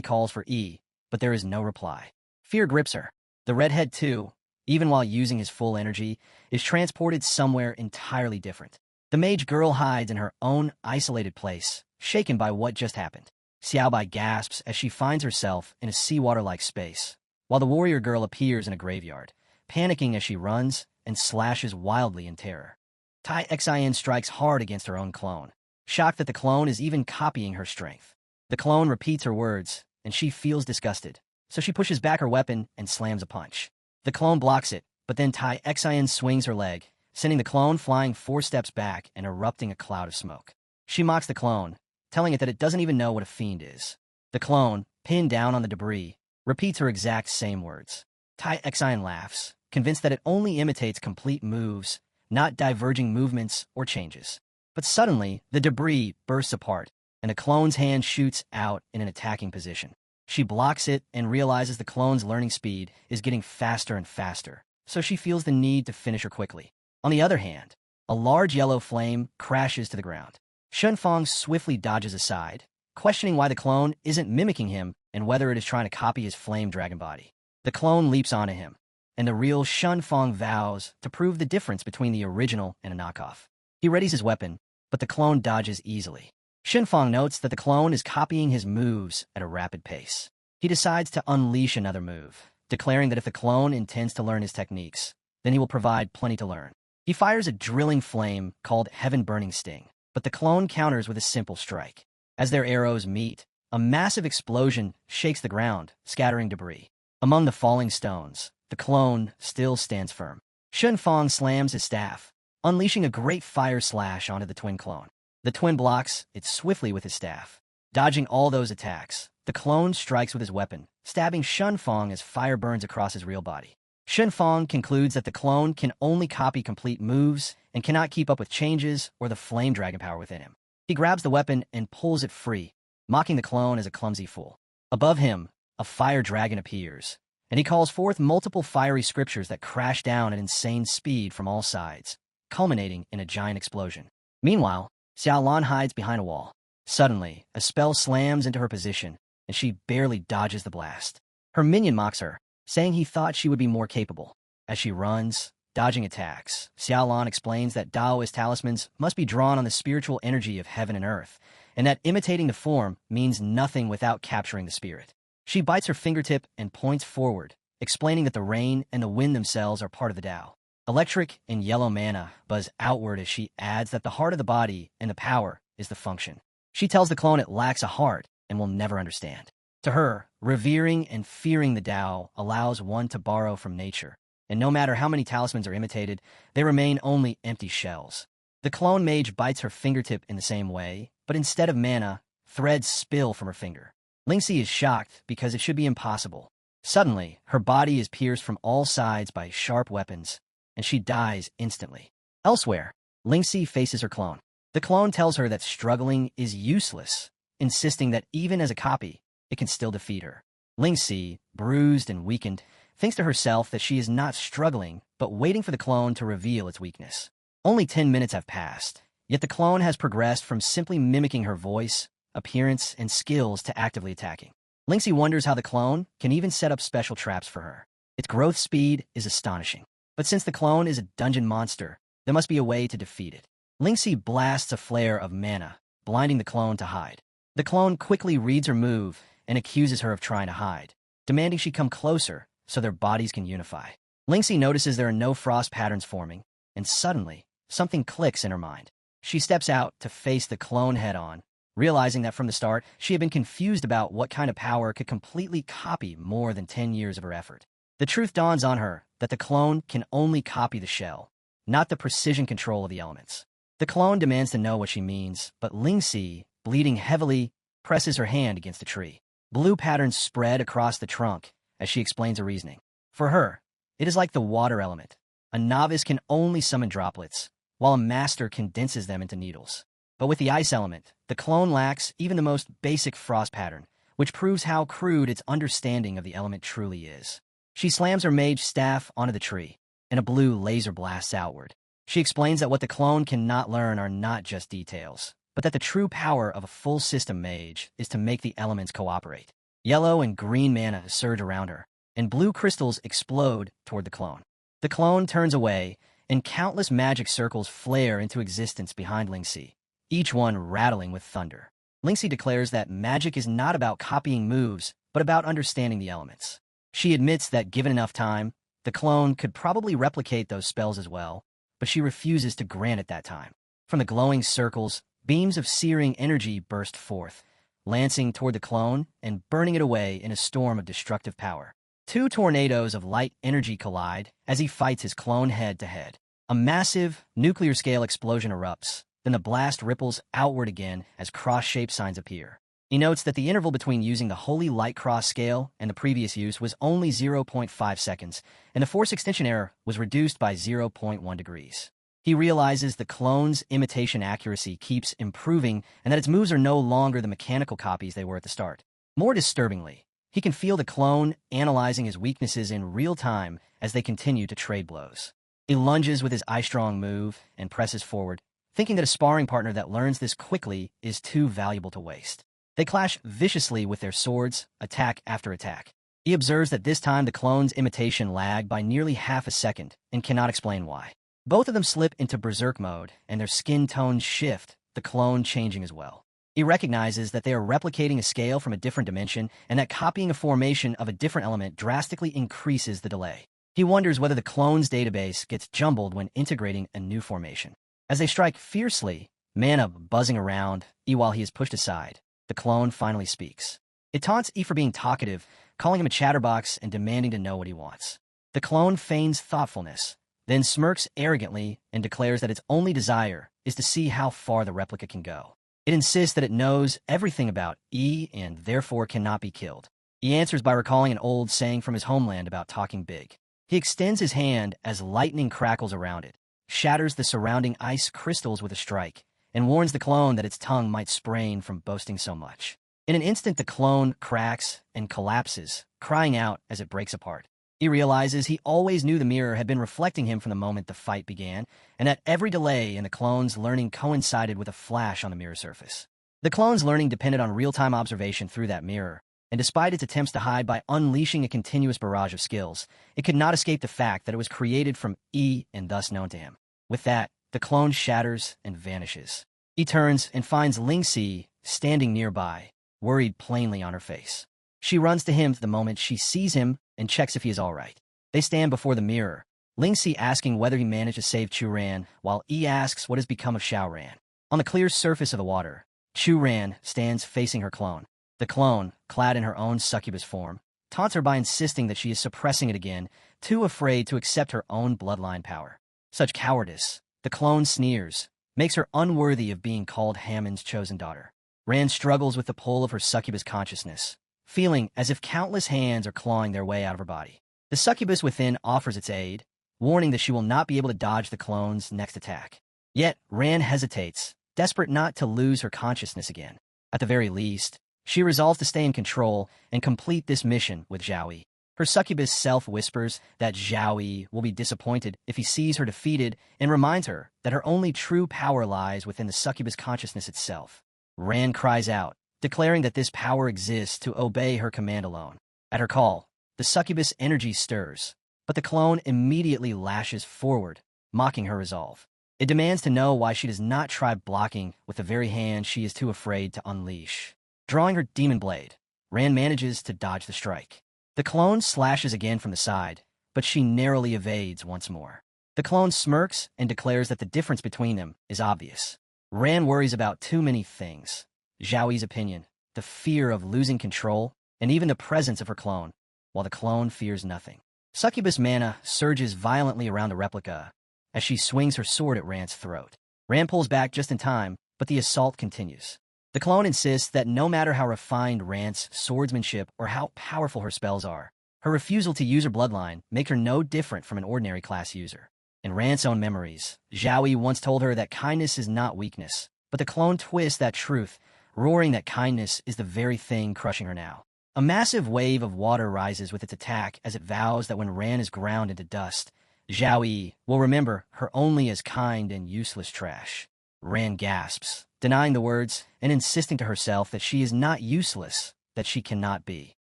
calls for E, but there is no reply. Fear grips her. The redhead, too, even while using his full energy, is transported somewhere entirely different. The mage girl hides in her own isolated place, shaken by what just happened. Xiaobai gasps as she finds herself in a seawater-like space, while the warrior girl appears in a graveyard, panicking as she runs and slashes wildly in terror. Tai Xian strikes hard against her own clone, shocked that the clone is even copying her strength. The clone repeats her words, and she feels disgusted, so she pushes back her weapon and slams a punch. The clone blocks it, but then Tai Xian swings her leg, sending the clone flying 4 steps back and erupting a cloud of smoke. She mocks the clone, telling it that it doesn't even know what a fiend is. The clone, pinned down on the debris, repeats her exact same words. Tai Xian laughs, convinced that it only imitates complete moves, not diverging movements or changes. But suddenly, the debris bursts apart, and the clone's hand shoots out in an attacking position. She blocks it and realizes the clone's learning speed is getting faster and faster, so she feels the need to finish her quickly. On the other hand, a large yellow flame crashes to the ground. Shunfang swiftly dodges aside, questioning why the clone isn't mimicking him and whether it is trying to copy his flame dragon body. The clone leaps onto him, and the real Shunfang vows to prove the difference between the original and a knockoff. He readies his weapon, but the clone dodges easily. Shunfang notes that the clone is copying his moves at a rapid pace. He decides to unleash another move, declaring that if the clone intends to learn his techniques, then he will provide plenty to learn. He fires a drilling flame called Heaven Burning Sting, but the clone counters with a simple strike. As their arrows meet, a massive explosion shakes the ground, scattering debris. Among the falling stones, the clone still stands firm. Shunfang slams his staff, unleashing a great fire slash onto the twin clone. The twin blocks it swiftly with his staff. Dodging all those attacks, the clone strikes with his weapon, stabbing Shunfang as fire burns across his real body. Shunfang concludes that the clone can only copy complete moves and cannot keep up with changes or the flame dragon power within him. He grabs the weapon and pulls it free, mocking the clone as a clumsy fool. Above him, a fire dragon appears, and he calls forth multiple fiery scriptures that crash down at insane speed from all sides, culminating in a giant explosion. Meanwhile, Xiaolan hides behind a wall. Suddenly, a spell slams into her position, and she barely dodges the blast. Her minion mocks her, saying he thought she would be more capable. As she runs, dodging attacks, Xiaolan explains that Daoist talismans must be drawn on the spiritual energy of heaven and earth, and that imitating the form means nothing without capturing the spirit. She bites her fingertip and points forward, explaining that the rain and the wind themselves are part of the Tao. Electric and yellow mana buzz outward as she adds that the heart of the body and the power is the function. She tells the clone it lacks a heart and will never understand. To her, revering and fearing the Tao allows one to borrow from nature, and no matter how many talismans are imitated, they remain only empty shells. The clone mage bites her fingertip in the same way, but instead of mana, threads spill from her finger. Lingxi is shocked because it should be impossible. Suddenly, her body is pierced from all sides by sharp weapons, and she dies instantly. Elsewhere, Lingxi faces her clone. The clone tells her that struggling is useless, insisting that even as a copy, it can still defeat her. Lingxi, bruised and weakened, thinks to herself that she is not struggling, but waiting for the clone to reveal its weakness. Only 10 minutes have passed, yet the clone has progressed from simply mimicking her voice, appearance, and skills to actively attacking. Lingxi wonders how the clone can even set up special traps for her. Its growth speed is astonishing. But since the clone is a dungeon monster, there must be a way to defeat it. Lingxi blasts a flare of mana, blinding the clone to hide. The clone quickly reads her move and accuses her of trying to hide, demanding she come closer so their bodies can unify. Lingxi notices there are no frost patterns forming, and suddenly, something clicks in her mind. She steps out to face the clone head-on, realizing that from the start, she had been confused about what kind of power could completely copy more than 10 years of her effort. The truth dawns on her that the clone can only copy the shell, not the precision control of the elements. The clone demands to know what she means, but Lingxi, bleeding heavily, presses her hand against a tree. Blue patterns spread across the trunk as she explains her reasoning. For her, it is like the water element. A novice can only summon droplets, while a master condenses them into needles. But with the ice element, the clone lacks even the most basic frost pattern, which proves how crude its understanding of the element truly is. She slams her mage staff onto the tree, and a blue laser blasts outward. She explains that what the clone cannot learn are not just details, but that the true power of a full system mage is to make the elements cooperate. Yellow and green mana surge around her, and blue crystals explode toward the clone. The clone turns away, and countless magic circles flare into existence behind Lingxi, each one rattling with thunder. Lingxi declares that magic is not about copying moves, but about understanding the elements. She admits that given enough time, the clone could probably replicate those spells as well, but she refuses to grant it that time. From the glowing circles, beams of searing energy burst forth, lancing toward the clone and burning it away in a storm of destructive power. Two tornadoes of light energy collide as he fights his clone head-to-head. A massive, nuclear-scale explosion erupts, then the blast ripples outward again as cross-shaped signs appear. He notes that the interval between using the Holy Light Cross scale and the previous use was only 0.5 seconds, and the force extension error was reduced by 0.1 degrees. He realizes the clone's imitation accuracy keeps improving and that its moves are no longer the mechanical copies they were at the start. More disturbingly, he can feel the clone analyzing his weaknesses in real time as they continue to trade blows. He lunges with his eye-strong move and presses forward, thinking that a sparring partner that learns this quickly is too valuable to waste. They clash viciously with their swords, attack after attack. He observes that this time the clone's imitation lagged by nearly half a second and cannot explain why. Both of them slip into berserk mode, and their skin tones shift, the clone changing as well. He recognizes that they are replicating a scale from a different dimension and that copying a formation of a different element drastically increases the delay. He wonders whether the clone's database gets jumbled when integrating a new formation. As they strike fiercely, mana buzzing around, while he is pushed aside, the clone finally speaks. It taunts E for being talkative, calling him a chatterbox and demanding to know what he wants. The clone feigns thoughtfulness, then smirks arrogantly and declares that its only desire is to see how far the replica can go. It insists that it knows everything about E and therefore cannot be killed. He answers by recalling an old saying from his homeland about talking big. He extends his hand as lightning crackles around it, shatters the surrounding ice crystals with a strike, and warns the clone that its tongue might sprain from boasting so much. In an instant, the clone cracks and collapses, crying out as it breaks apart. He realizes he always knew the mirror had been reflecting him from the moment the fight began, and that every delay in the clone's learning coincided with a flash on the mirror surface. The clone's learning depended on real-time observation through that mirror, and despite its attempts to hide by unleashing a continuous barrage of skills, it could not escape the fact that it was created from E and thus known to him. With that, the clone shatters and vanishes. He turns and finds Lingxi standing nearby, worried plainly on her face. She runs to him the moment she sees him and checks if he is all right. They stand before the mirror, Lingxi asking whether he managed to save Chu-Ran, while E asks what has become of Xiao-Ran. On the clear surface of the water, Chu-Ran stands facing her clone. The clone, clad in her own succubus form, taunts her by insisting that she is suppressing it again, too afraid to accept her own bloodline power. Such cowardice, the clone sneers, makes her unworthy of being called Hammond's chosen daughter. Ran struggles with the pull of her succubus consciousness, feeling as if countless hands are clawing their way out of her body. The succubus within offers its aid, warning that she will not be able to dodge the clone's next attack. Yet, Ran hesitates, desperate not to lose her consciousness again. At the very least, she resolves to stay in control and complete this mission with Zhao. Her succubus self whispers that Zhao will be disappointed if he sees her defeated and reminds her that her only true power lies within the succubus consciousness itself. Ran cries out, declaring that this power exists to obey her command alone. At her call, the succubus energy stirs, but the clone immediately lashes forward, mocking her resolve. It demands to know why she does not try blocking with the very hand she is too afraid to unleash. Drawing her demon blade, Ran manages to dodge the strike. The clone slashes again from the side, but she narrowly evades once more. The clone smirks and declares that the difference between them is obvious. Ran worries about too many things: Zhao's opinion, the fear of losing control, and even the presence of her clone, while the clone fears nothing. Succubus mana surges violently around the replica as she swings her sword at Ran's throat. Ran pulls back just in time, but the assault continues. The clone insists that no matter how refined Ran's swordsmanship or how powerful her spells are, her refusal to use her bloodline makes her no different from an ordinary class user. In Ran's own memories, Zhao once told her that kindness is not weakness, but the clone twists that truth, roaring that kindness is the very thing crushing her now. A massive wave of water rises with its attack as it vows that when Ran is ground into dust, Zhao will remember her only as kind and useless trash. Ran gasps, denying the words and insisting to herself that she is not useless, that she cannot be.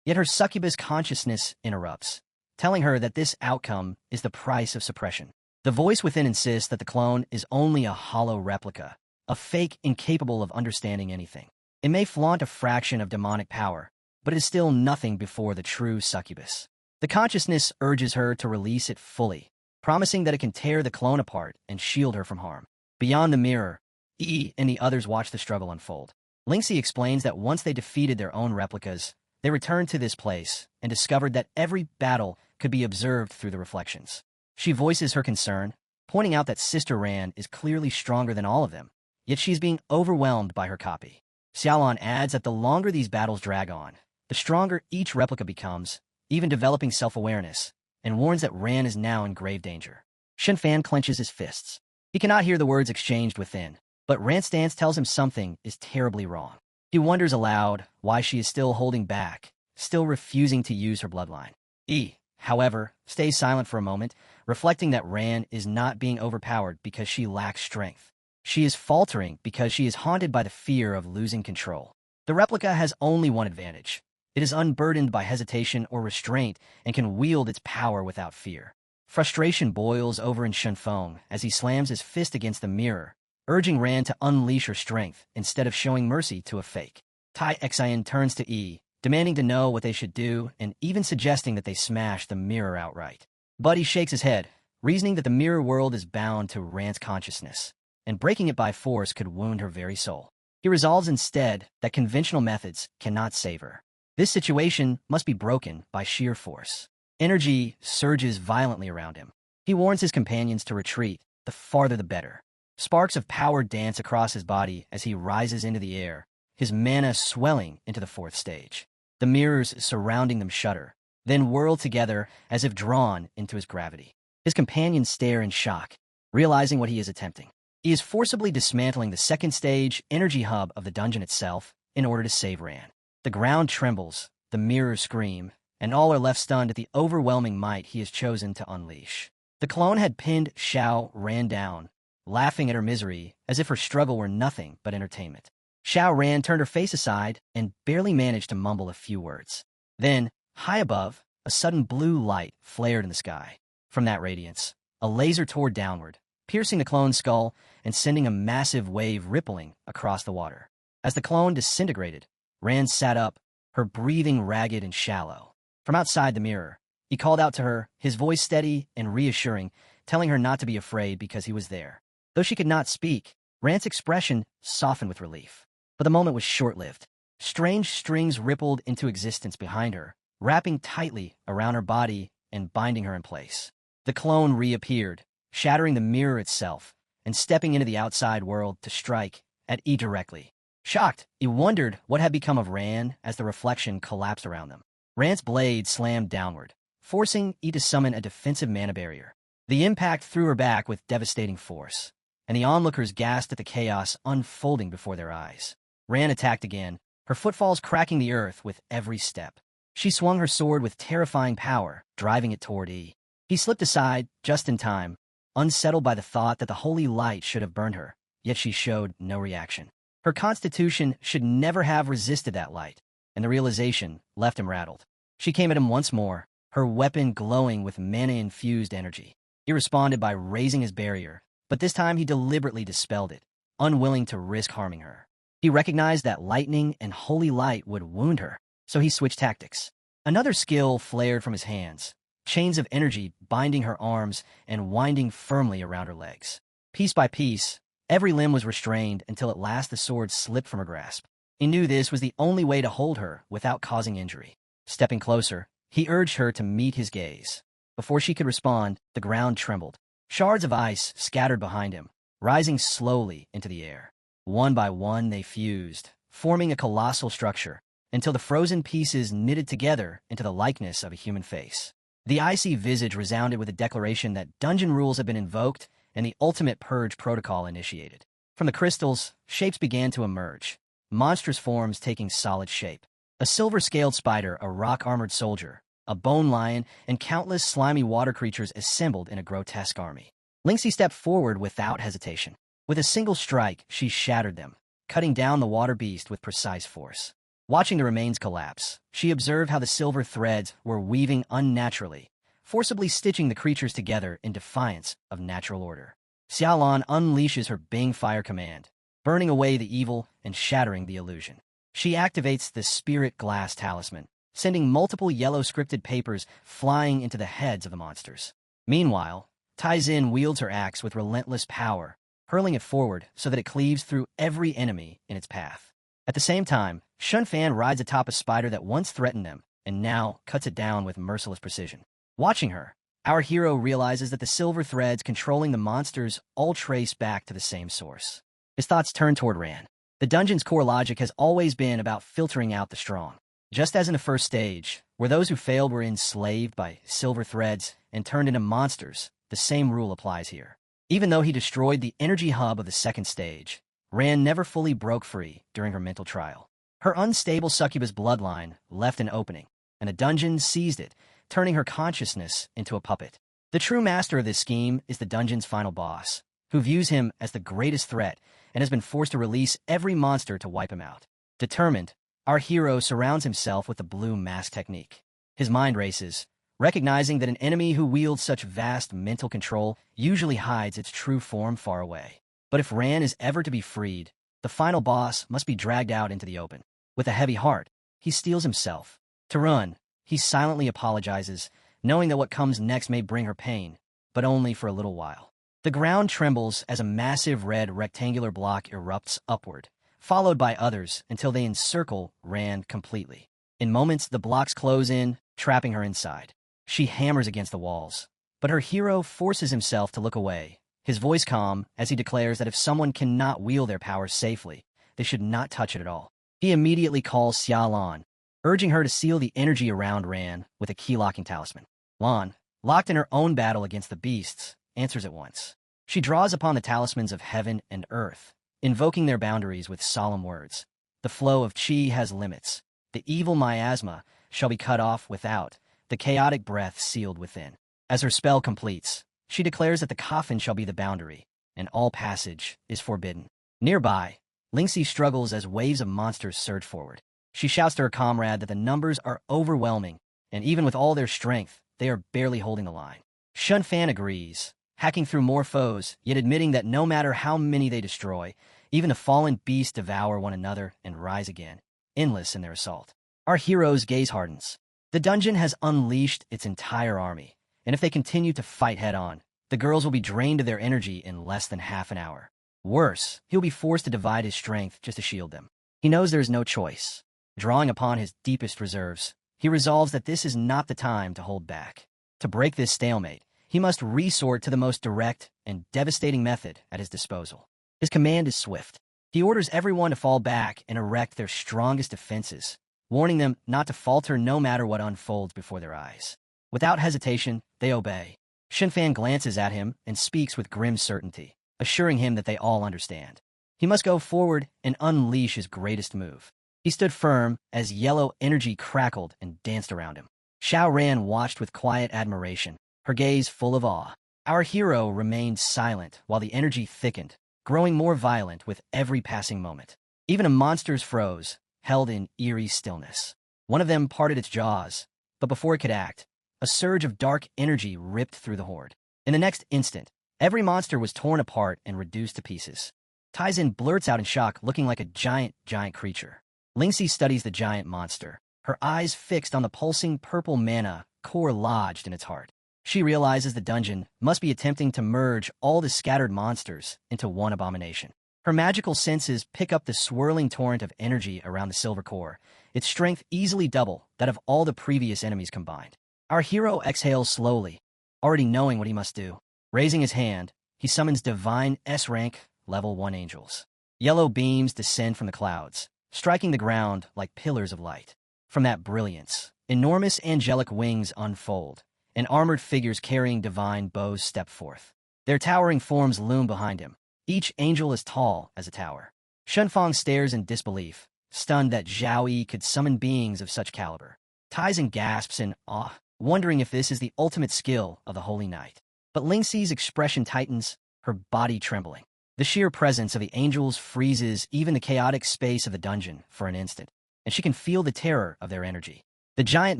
Yet her succubus consciousness interrupts, telling her that this outcome is the price of suppression. The voice within insists that the clone is only a hollow replica, a fake incapable of understanding anything. It may flaunt a fraction of demonic power, but it is still nothing before the true succubus. The consciousness urges her to release it fully, promising that it can tear the clone apart and shield her from harm. Beyond the mirror, E and the others watch the struggle unfold. Lingxi explains that once they defeated their own replicas, they returned to this place and discovered that every battle could be observed through the reflections. She voices her concern, pointing out that Sister Ran is clearly stronger than all of them, yet she's being overwhelmed by her copy. Xiaolan adds that the longer these battles drag on, the stronger each replica becomes, even developing self-awareness, and warns that Ran is now in grave danger. Shenfan clenches his fists. He cannot hear the words exchanged within, but Ran's stance tells him something is terribly wrong. He wonders aloud why she is still holding back, still refusing to use her bloodline. E, however, stays silent for a moment, reflecting that Ran is not being overpowered because she lacks strength. She is faltering because she is haunted by the fear of losing control. The replica has only one advantage. It is unburdened by hesitation or restraint and can wield its power without fear. Frustration boils over in Shenfeng as he slams his fist against the mirror, urging Ran to unleash her strength instead of showing mercy to a fake. Tai Xian turns to E, demanding to know what they should do and even suggesting that they smash the mirror outright. But he shakes his head, reasoning that the mirror world is bound to Ran's consciousness, and breaking it by force could wound her very soul. He resolves instead that conventional methods cannot save her. This situation must be broken by sheer force. Energy surges violently around him. He warns his companions to retreat, the farther the better. Sparks of power dance across his body as he rises into the air, his mana swelling into the fourth stage. The mirrors surrounding them shudder, then whirl together as if drawn into his gravity. His companions stare in shock, realizing what he is attempting. He is forcibly dismantling the second stage energy hub of the dungeon itself in order to save Ran. The ground trembles, the mirrors scream, and all are left stunned at the overwhelming might he has chosen to unleash. The clone had pinned Xiao Ran down, laughing at her misery as if her struggle were nothing but entertainment. Xiao Ran turned her face aside and barely managed to mumble a few words. Then, high above, a sudden blue light flared in the sky. From that radiance, a laser tore downward, piercing the clone's skull and sending a massive wave rippling across the water. As the clone disintegrated, Ran sat up, her breathing ragged and shallow. From outside the mirror, he called out to her, his voice steady and reassuring, telling her not to be afraid because he was there. Though she could not speak, Ran's expression softened with relief. But the moment was short-lived. Strange strings rippled into existence behind her, wrapping tightly around her body and binding her in place. The clone reappeared, shattering the mirror itself, and stepping into the outside world to strike at E directly. Shocked, he wondered what had become of Ran as the reflection collapsed around them. Ran's blade slammed downward, forcing E to summon a defensive mana barrier. The impact threw her back with devastating force, and the onlookers gasped at the chaos unfolding before their eyes. Ran attacked again, her footfalls cracking the earth with every step. She swung her sword with terrifying power, driving it toward E. He slipped aside, just in time, unsettled by the thought that the holy light should have burned her, yet she showed no reaction. Her constitution should never have resisted that light, and the realization left him rattled. She came at him once more, her weapon glowing with mana-infused energy. He responded by raising his barrier, but this time he deliberately dispelled it, unwilling to risk harming her. He recognized that lightning and holy light would wound her, so he switched tactics. Another skill flared from his hands, chains of energy binding her arms and winding firmly around her legs. Piece by piece, every limb was restrained until at last the sword slipped from her grasp. He knew this was the only way to hold her without causing injury. Stepping closer, he urged her to meet his gaze. Before she could respond, the ground trembled. Shards of ice scattered behind him, rising slowly into the air. One by one they fused, forming a colossal structure, until the frozen pieces knitted together into the likeness of a human face. The icy visage resounded with a declaration that dungeon rules had been invoked and the ultimate purge protocol initiated. From the crystals, shapes began to emerge, monstrous forms taking solid shape. A silver-scaled spider, a rock-armored soldier, a bone lion, and countless slimy water creatures assembled in a grotesque army. Lynxie stepped forward without hesitation. With a single strike, she shattered them, cutting down the water beast with precise force. Watching the remains collapse, she observed how the silver threads were weaving unnaturally, forcibly stitching the creatures together in defiance of natural order. Xiaolan unleashes her Bing Fire command, burning away the evil and shattering the illusion. She activates the Spirit Glass Talisman, sending multiple yellow scripted papers flying into the heads of the monsters. Meanwhile, Tai-Zin wields her axe with relentless power, hurling it forward so that it cleaves through every enemy in its path. At the same time, Shunfan rides atop a spider that once threatened them and now cuts it down with merciless precision. Watching her, our hero realizes that the silver threads controlling the monsters all trace back to the same source. His thoughts turn toward Ran. The dungeon's core logic has always been about filtering out the strong. Just as in the first stage, where those who failed were enslaved by silver threads and turned into monsters, the same rule applies here. Even though he destroyed the energy hub of the second stage, Ran never fully broke free during her mental trial. Her unstable succubus bloodline left an opening, and the dungeon seized it, turning her consciousness into a puppet. The true master of this scheme is the dungeon's final boss, who views him as the greatest threat and has been forced to release every monster to wipe him out. Determined, our hero surrounds himself with the blue mask technique. His mind races, recognizing that an enemy who wields such vast mental control usually hides its true form far away. But if Ran is ever to be freed, the final boss must be dragged out into the open. With a heavy heart, he steels himself. To run, he silently apologizes, knowing that what comes next may bring her pain, but only for a little while. The ground trembles as a massive red rectangular block erupts upward, followed by others until they encircle Ran completely. In moments, the blocks close in, trapping her inside. She hammers against the walls, but her hero forces himself to look away, his voice calm as he declares that if someone cannot wield their power safely, they should not touch it at all. He immediately calls Xia Lan, urging her to seal the energy around Ran with a key-locking talisman. Lan, locked in her own battle against the beasts, answers at once. She draws upon the talismans of heaven and earth, invoking their boundaries with solemn words. The flow of chi has limits. The evil miasma shall be cut off without, the chaotic breath sealed within. As her spell completes, she declares that the coffin shall be the boundary, and all passage is forbidden. Nearby, Lynxie struggles as waves of monsters surge forward. She shouts to her comrade that the numbers are overwhelming, and even with all their strength, they are barely holding the line. Shunfan agrees, hacking through more foes, yet admitting that no matter how many they destroy, even the fallen beasts devour one another and rise again, endless in their assault. Our hero's gaze hardens. The dungeon has unleashed its entire army, and if they continue to fight head-on, the girls will be drained of their energy in less than half an hour. Worse, he'll be forced to divide his strength just to shield them. He knows there is no choice. Drawing upon his deepest reserves, he resolves that this is not the time to hold back. To break this stalemate, he must resort to the most direct and devastating method at his disposal. His command is swift. He orders everyone to fall back and erect their strongest defenses, warning them not to falter no matter what unfolds before their eyes. Without hesitation, they obey. Shinfan glances at him and speaks with grim certainty. assuring him that they all understand. He must go forward and unleash his greatest move. He stood firm as yellow energy crackled and danced around him. Xiao Ran watched with quiet admiration, her gaze full of awe. Our hero remained silent while the energy thickened, growing more violent with every passing moment. Even the monsters froze, held in eerie stillness. One of them parted its jaws, but before it could act, a surge of dark energy ripped through the horde. In the next instant, every monster was torn apart and reduced to pieces. Taizin blurts out in shock, looking like a giant creature. Lingxi studies the giant monster, her eyes fixed on the pulsing purple mana core lodged in its heart. She realizes the dungeon must be attempting to merge all the scattered monsters into one abomination. Her magical senses pick up the swirling torrent of energy around the silver core, its strength easily double that of all the previous enemies combined. Our hero exhales slowly, already knowing what he must do. Raising his hand, he summons divine S-rank level 1 angels. Yellow beams descend from the clouds, striking the ground like pillars of light. From that brilliance, enormous angelic wings unfold, and armored figures carrying divine bows step forth. Their towering forms loom behind him, each angel as tall as a tower. Shunfang stares in disbelief, stunned that Zhao Yi could summon beings of such caliber. Taizin gasps in awe, wondering if this is the ultimate skill of the Holy Knight. But Lingxi's expression tightens, her body trembling. The sheer presence of the angels freezes even the chaotic space of the dungeon for an instant, and she can feel the terror of their energy. The giant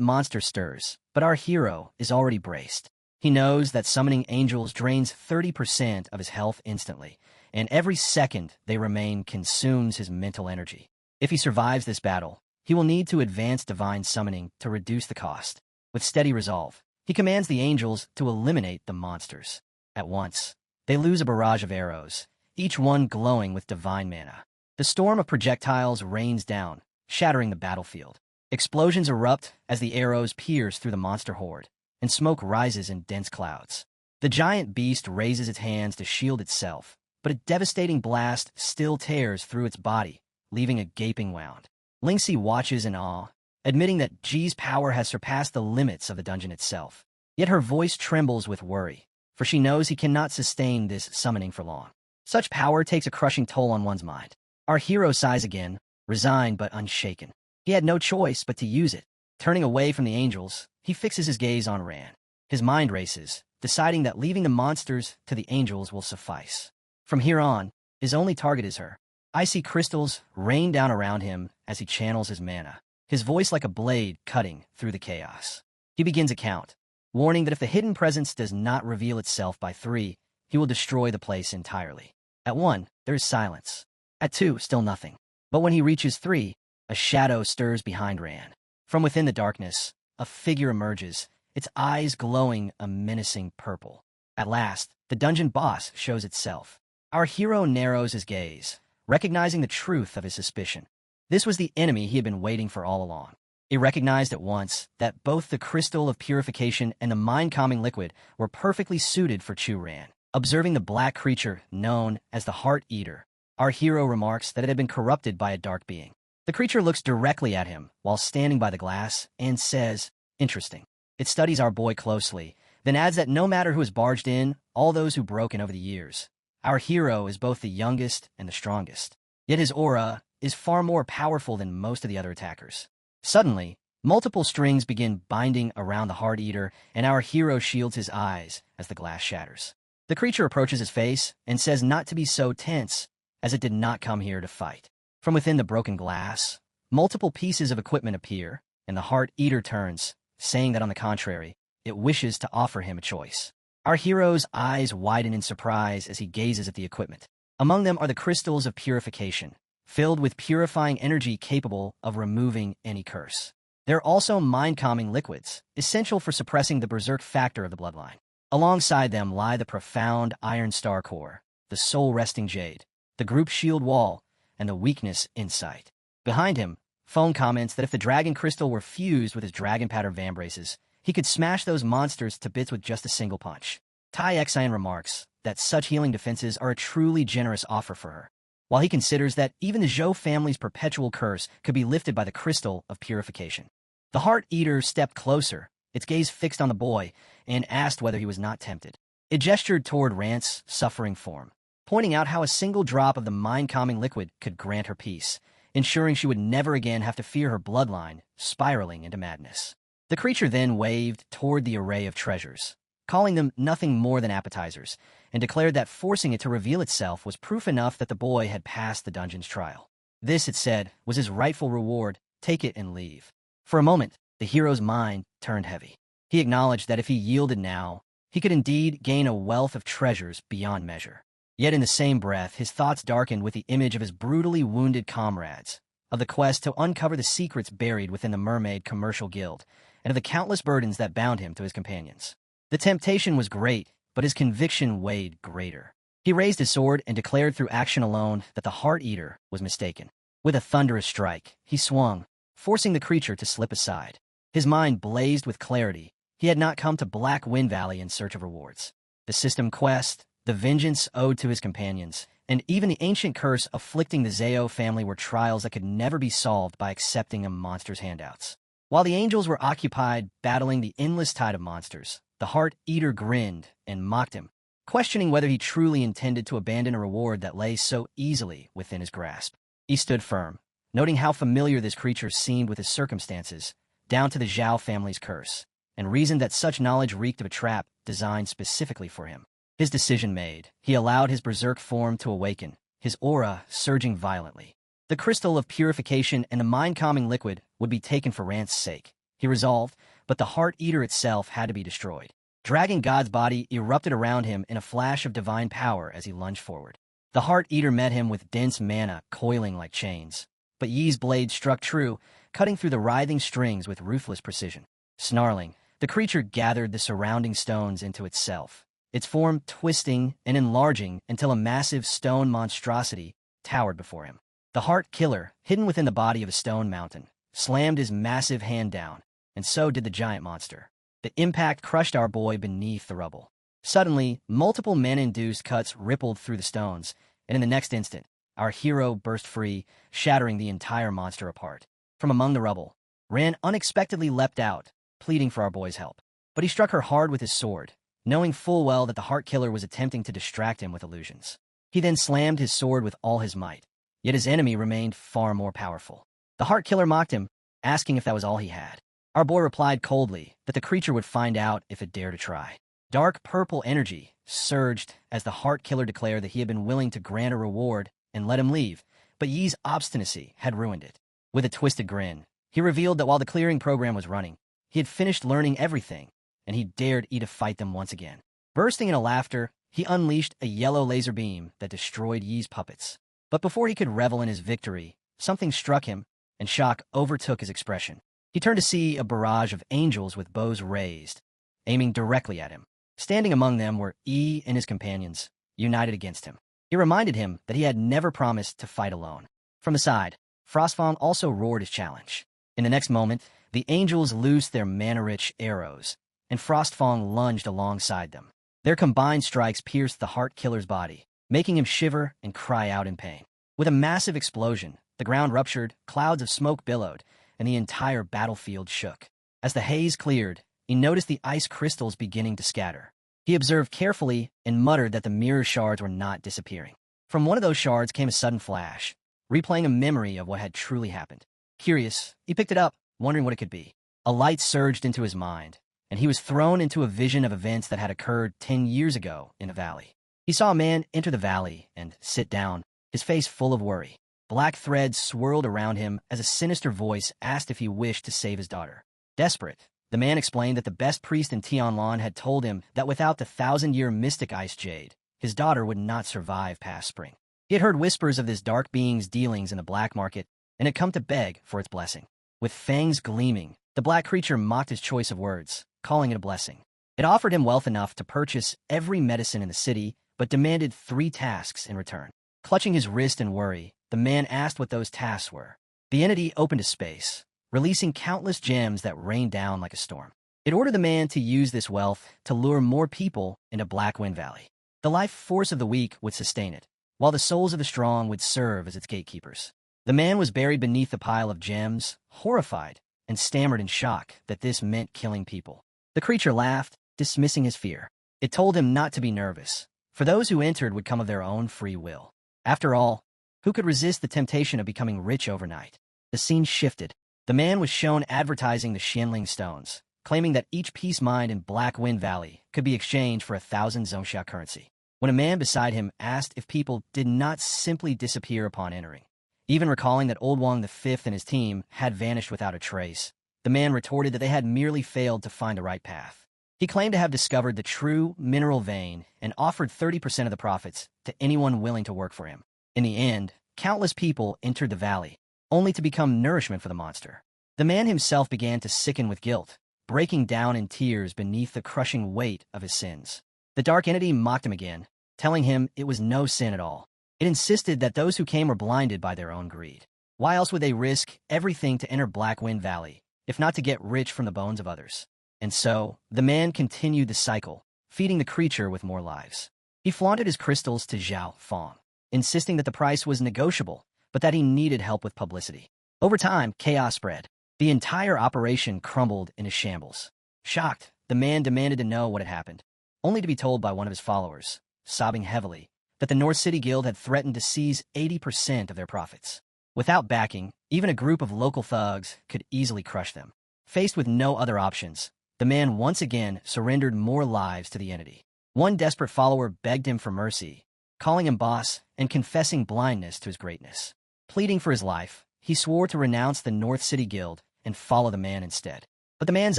monster stirs, but our hero is already braced. He knows that summoning angels drains 30% of his health instantly, and every second they remain consumes his mental energy. If he survives this battle, he will need to advance divine summoning to reduce the cost. With steady resolve, he commands the angels to eliminate the monsters. At once, they lose a barrage of arrows, each one glowing with divine mana. The storm of projectiles rains down, shattering the battlefield. Explosions erupt as the arrows pierce through the monster horde, and smoke rises in dense clouds. The giant beast raises its hands to shield itself, but a devastating blast still tears through its body, leaving a gaping wound. Lingxi watches in awe, admitting that Ji's power has surpassed the limits of the dungeon itself. Yet her voice trembles with worry, for she knows he cannot sustain this summoning for long. Such power takes a crushing toll on one's mind. Our hero sighs again, resigned but unshaken. He had no choice but to use it. Turning away from the angels, he fixes his gaze on Ran. His mind races, deciding that leaving the monsters to the angels will suffice. From here on, his only target is her. Icy crystals rain down around him as he channels his mana, his voice like a blade cutting through the chaos. He begins a count, warning that if the hidden presence does not reveal itself by 3, he will destroy the place entirely. At 1, there is silence. At 2, still nothing. But when he reaches 3, a shadow stirs behind Ran. From within the darkness, a figure emerges, its eyes glowing a menacing purple. At last, the dungeon boss shows itself. Our hero narrows his gaze, recognizing the truth of his suspicion. This was the enemy he had been waiting for all along. He recognized at once that both the crystal of purification and the mind-calming liquid were perfectly suited for Chu Ran. Observing the black creature known as the Heart Eater, our hero remarks that it had been corrupted by a dark being. The creature looks directly at him while standing by the glass and says, "Interesting." It studies our boy closely, then adds that no matter who has barged in, all those who broke in over the years, our hero is both the youngest and the strongest. Yet his aura is far more powerful than most of the other attackers. Suddenly, multiple strings begin binding around the Heart Eater, and our hero shields his eyes as the glass shatters. The creature approaches his face and says not to be so tense, as it did not come here to fight. From within the broken glass, multiple pieces of equipment appear, and the Heart Eater turns, saying that on the contrary, it wishes to offer him a choice. Our hero's eyes widen in surprise as he gazes at the equipment. Among them are the crystals of purification, filled with purifying energy capable of removing any curse. There are also mind-calming liquids, essential for suppressing the berserk factor of the bloodline. Alongside them lie the profound Iron Star Core, the soul-resting Jade, the group shield wall, and the weakness insight. Behind him, Phone comments that if the dragon crystal were fused with his dragon pattern vambraces, he could smash those monsters to bits with just a single punch. Tai Xian remarks that such healing defenses are a truly generous offer for her, while he considers that even the Zhou family's perpetual curse could be lifted by the crystal of purification. The Heart Eater stepped closer, its gaze fixed on the boy, and asked whether he was not tempted. It gestured toward Rant's suffering form, pointing out how a single drop of the mind-calming liquid could grant her peace, ensuring she would never again have to fear her bloodline spiraling into madness. The creature then waved toward the array of treasures, calling them nothing more than appetizers, and declared that forcing it to reveal itself was proof enough that the boy had passed the dungeon's trial. This, it said, was his rightful reward. Take it and leave. For a moment, the hero's mind turned heavy. He acknowledged that if he yielded now, he could indeed gain a wealth of treasures beyond measure. Yet in the same breath, his thoughts darkened with the image of his brutally wounded comrades, of the quest to uncover the secrets buried within the mermaid commercial guild, and of the countless burdens that bound him to his companions. The temptation was great, but his conviction weighed greater. He raised his sword and declared through action alone that the Heart Eater was mistaken. With a thunderous strike, he swung, forcing the creature to slip aside. His mind blazed with clarity. He had not come to Black Wind Valley in search of rewards. The system quest, the vengeance owed to his companions, and even the ancient curse afflicting the Zao family were trials that could never be solved by accepting a monster's handouts. While the angels were occupied battling the endless tide of monsters, the Heart Eater grinned and mocked him, questioning whether he truly intended to abandon a reward that lay so easily within his grasp. He stood firm, noting how familiar this creature seemed with his circumstances, down to the Zhao family's curse, and reasoned that such knowledge reeked of a trap designed specifically for him. His decision made, he allowed his berserk form to awaken, his aura surging violently. The crystal of purification and the mind-calming liquid would be taken for Rant's sake, he resolved, but the Heart Eater itself had to be destroyed. Dragon God's body erupted around him in a flash of divine power as he lunged forward. The Heart Eater met him with dense mana coiling like chains, but Yi's blade struck true, cutting through the writhing strings with ruthless precision. Snarling, the creature gathered the surrounding stones into itself, its form twisting and enlarging until a massive stone monstrosity towered before him. The Heart Killer, hidden within the body of a stone mountain, slammed his massive hand down, and so did the giant monster. The impact crushed our boy beneath the rubble. Suddenly, multiple mana-induced cuts rippled through the stones, and in the next instant, our hero burst free, shattering the entire monster apart. From among the rubble, Ran unexpectedly leapt out, pleading for our boy's help. But he struck her hard with his sword, knowing full well that the Heart Killer was attempting to distract him with illusions. He then slammed his sword with all his might, yet his enemy remained far more powerful. The Heart Killer mocked him, asking if that was all he had. Our boy replied coldly that the creature would find out if it dared to try. Dark purple energy surged as the Heart Killer declared that he had been willing to grant a reward and let him leave, but Yi's obstinacy had ruined it. With a twisted grin, he revealed that while the clearing program was running, he had finished learning everything, and he dared Yi to fight them once again. Bursting into laughter, he unleashed a yellow laser beam that destroyed Yi's puppets. But before he could revel in his victory, something struck him, and shock overtook his expression. He turned to see a barrage of angels with bows raised, aiming directly at him. Standing among them were Yi and his companions, united against him. He reminded him that he had never promised to fight alone. From the side, Frostfang also roared his challenge. In the next moment, the angels loosed their mana-rich arrows, and Frostfang lunged alongside them. Their combined strikes pierced the Heart Killer's body, making him shiver and cry out in pain. With a massive explosion, the ground ruptured, clouds of smoke billowed, and the entire battlefield shook. As the haze cleared, he noticed the ice crystals beginning to scatter. He observed carefully and muttered that the mirror shards were not disappearing. From one of those shards came a sudden flash, replaying a memory of what had truly happened. Curious, he picked it up, wondering what it could be. A light surged into his mind, and he was thrown into a vision of events that had occurred 10 years ago in the valley. He saw a man enter the valley and sit down, his face full of worry. Black threads swirled around him as a sinister voice asked if he wished to save his daughter. Desperate, the man explained that the best priest in Tianlan had told him that without the 1,000-year mystic ice jade, his daughter would not survive past spring. He had heard whispers of this dark being's dealings in the black market and had come to beg for its blessing. With fangs gleaming, the black creature mocked his choice of words, calling it a blessing. It offered him wealth enough to purchase every medicine in the city, but demanded 3 tasks in return. Clutching his wrist in worry, the man asked what those tasks were. The entity opened a space, releasing countless gems that rained down like a storm. It ordered the man to use this wealth to lure more people into Black Wind Valley. The life force of the weak would sustain it, while the souls of the strong would serve as its gatekeepers. The man was buried beneath the pile of gems, horrified, and stammered in shock that this meant killing people. The creature laughed, dismissing his fear. It told him not to be nervous, for those who entered would come of their own free will. After all, who could resist the temptation of becoming rich overnight? The scene shifted. The man was shown advertising the Xianling stones, claiming that each piece mined in Black Wind Valley could be exchanged for 1,000 Zhongxia currency. When a man beside him asked if people did not simply disappear upon entering, even recalling that Old Wang V and his team had vanished without a trace, the man retorted that they had merely failed to find the right path. He claimed to have discovered the true mineral vein and offered 30% of the profits to anyone willing to work for him. In the end, countless people entered the valley, only to become nourishment for the monster. The man himself began to sicken with guilt, breaking down in tears beneath the crushing weight of his sins. The dark entity mocked him again, telling him it was no sin at all. It insisted that those who came were blinded by their own greed. Why else would they risk everything to enter Black Wind Valley, if not to get rich from the bones of others? And so, the man continued the cycle, feeding the creature with more lives. He flaunted his crystals to Zhao Fong, insisting that the price was negotiable, but that he needed help with publicity. Over time, chaos spread. The entire operation crumbled into shambles. Shocked, the man demanded to know what had happened, only to be told by one of his followers, sobbing heavily, that the North City Guild had threatened to seize 80% of their profits. Without backing, even a group of local thugs could easily crush them. Faced with no other options, the man once again surrendered more lives to the entity. One desperate follower begged him for mercy, calling him boss and confessing blindness to his greatness. Pleading for his life, he swore to renounce the North City Guild and follow the man instead. But the man's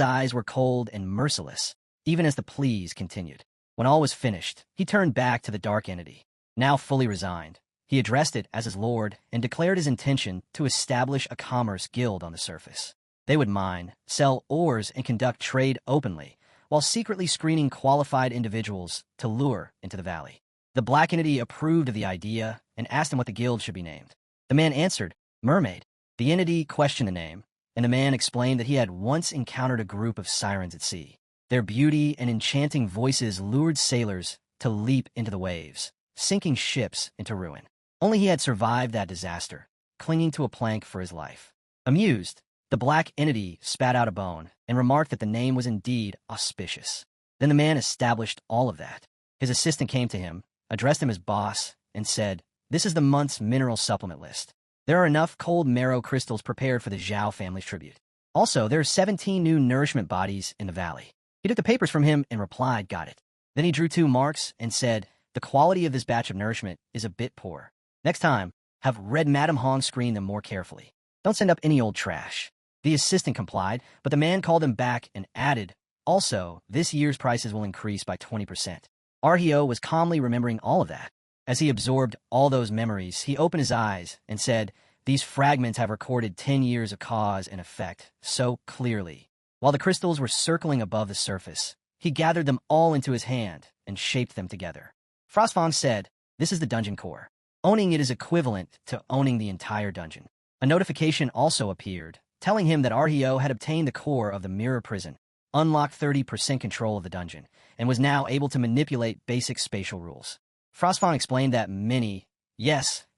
eyes were cold and merciless, even as the pleas continued. When all was finished, he turned back to the dark entity. Now fully resigned, he addressed it as his lord and declared his intention to establish a commerce guild on the surface. They would mine, sell ores, and conduct trade openly, while secretly screening qualified individuals to lure into the valley. The black entity approved of the idea and asked him what the guild should be named. The man answered, Mermaid. The entity questioned the name, and the man explained that he had once encountered a group of sirens at sea. Their beauty and enchanting voices lured sailors to leap into the waves, sinking ships into ruin. Only he had survived that disaster, clinging to a plank for his life. Amused, the black entity spat out a bone and remarked that the name was indeed auspicious. Then the man established all of that. His assistant came to him, addressed him as boss, and said, This is the month's mineral supplement list. There are enough cold marrow crystals prepared for the Zhao family's tribute. Also, there are 17 new nourishment bodies in the valley. He took the papers from him and replied, Got it. Then he drew 2 marks and said, The quality of this batch of nourishment is a bit poor. Next time, have Red Madam Hong screen them more carefully. Don't send up any old trash. The assistant complied, but the man called him back and added, Also, this year's prices will increase by 20%. Arhio was calmly remembering all of that. As he absorbed all those memories, he opened his eyes and said, These fragments have recorded 10 years of cause and effect so clearly. While the crystals were circling above the surface, he gathered them all into his hand and shaped them together. Frostfang said, This is the dungeon core. Owning it is equivalent to owning the entire dungeon. A notification also appeared, telling him that Arhio had obtained the core of the mirror prison, unlocked 30% control of the dungeon, and was now able to manipulate basic spatial rules. Frostfang explained that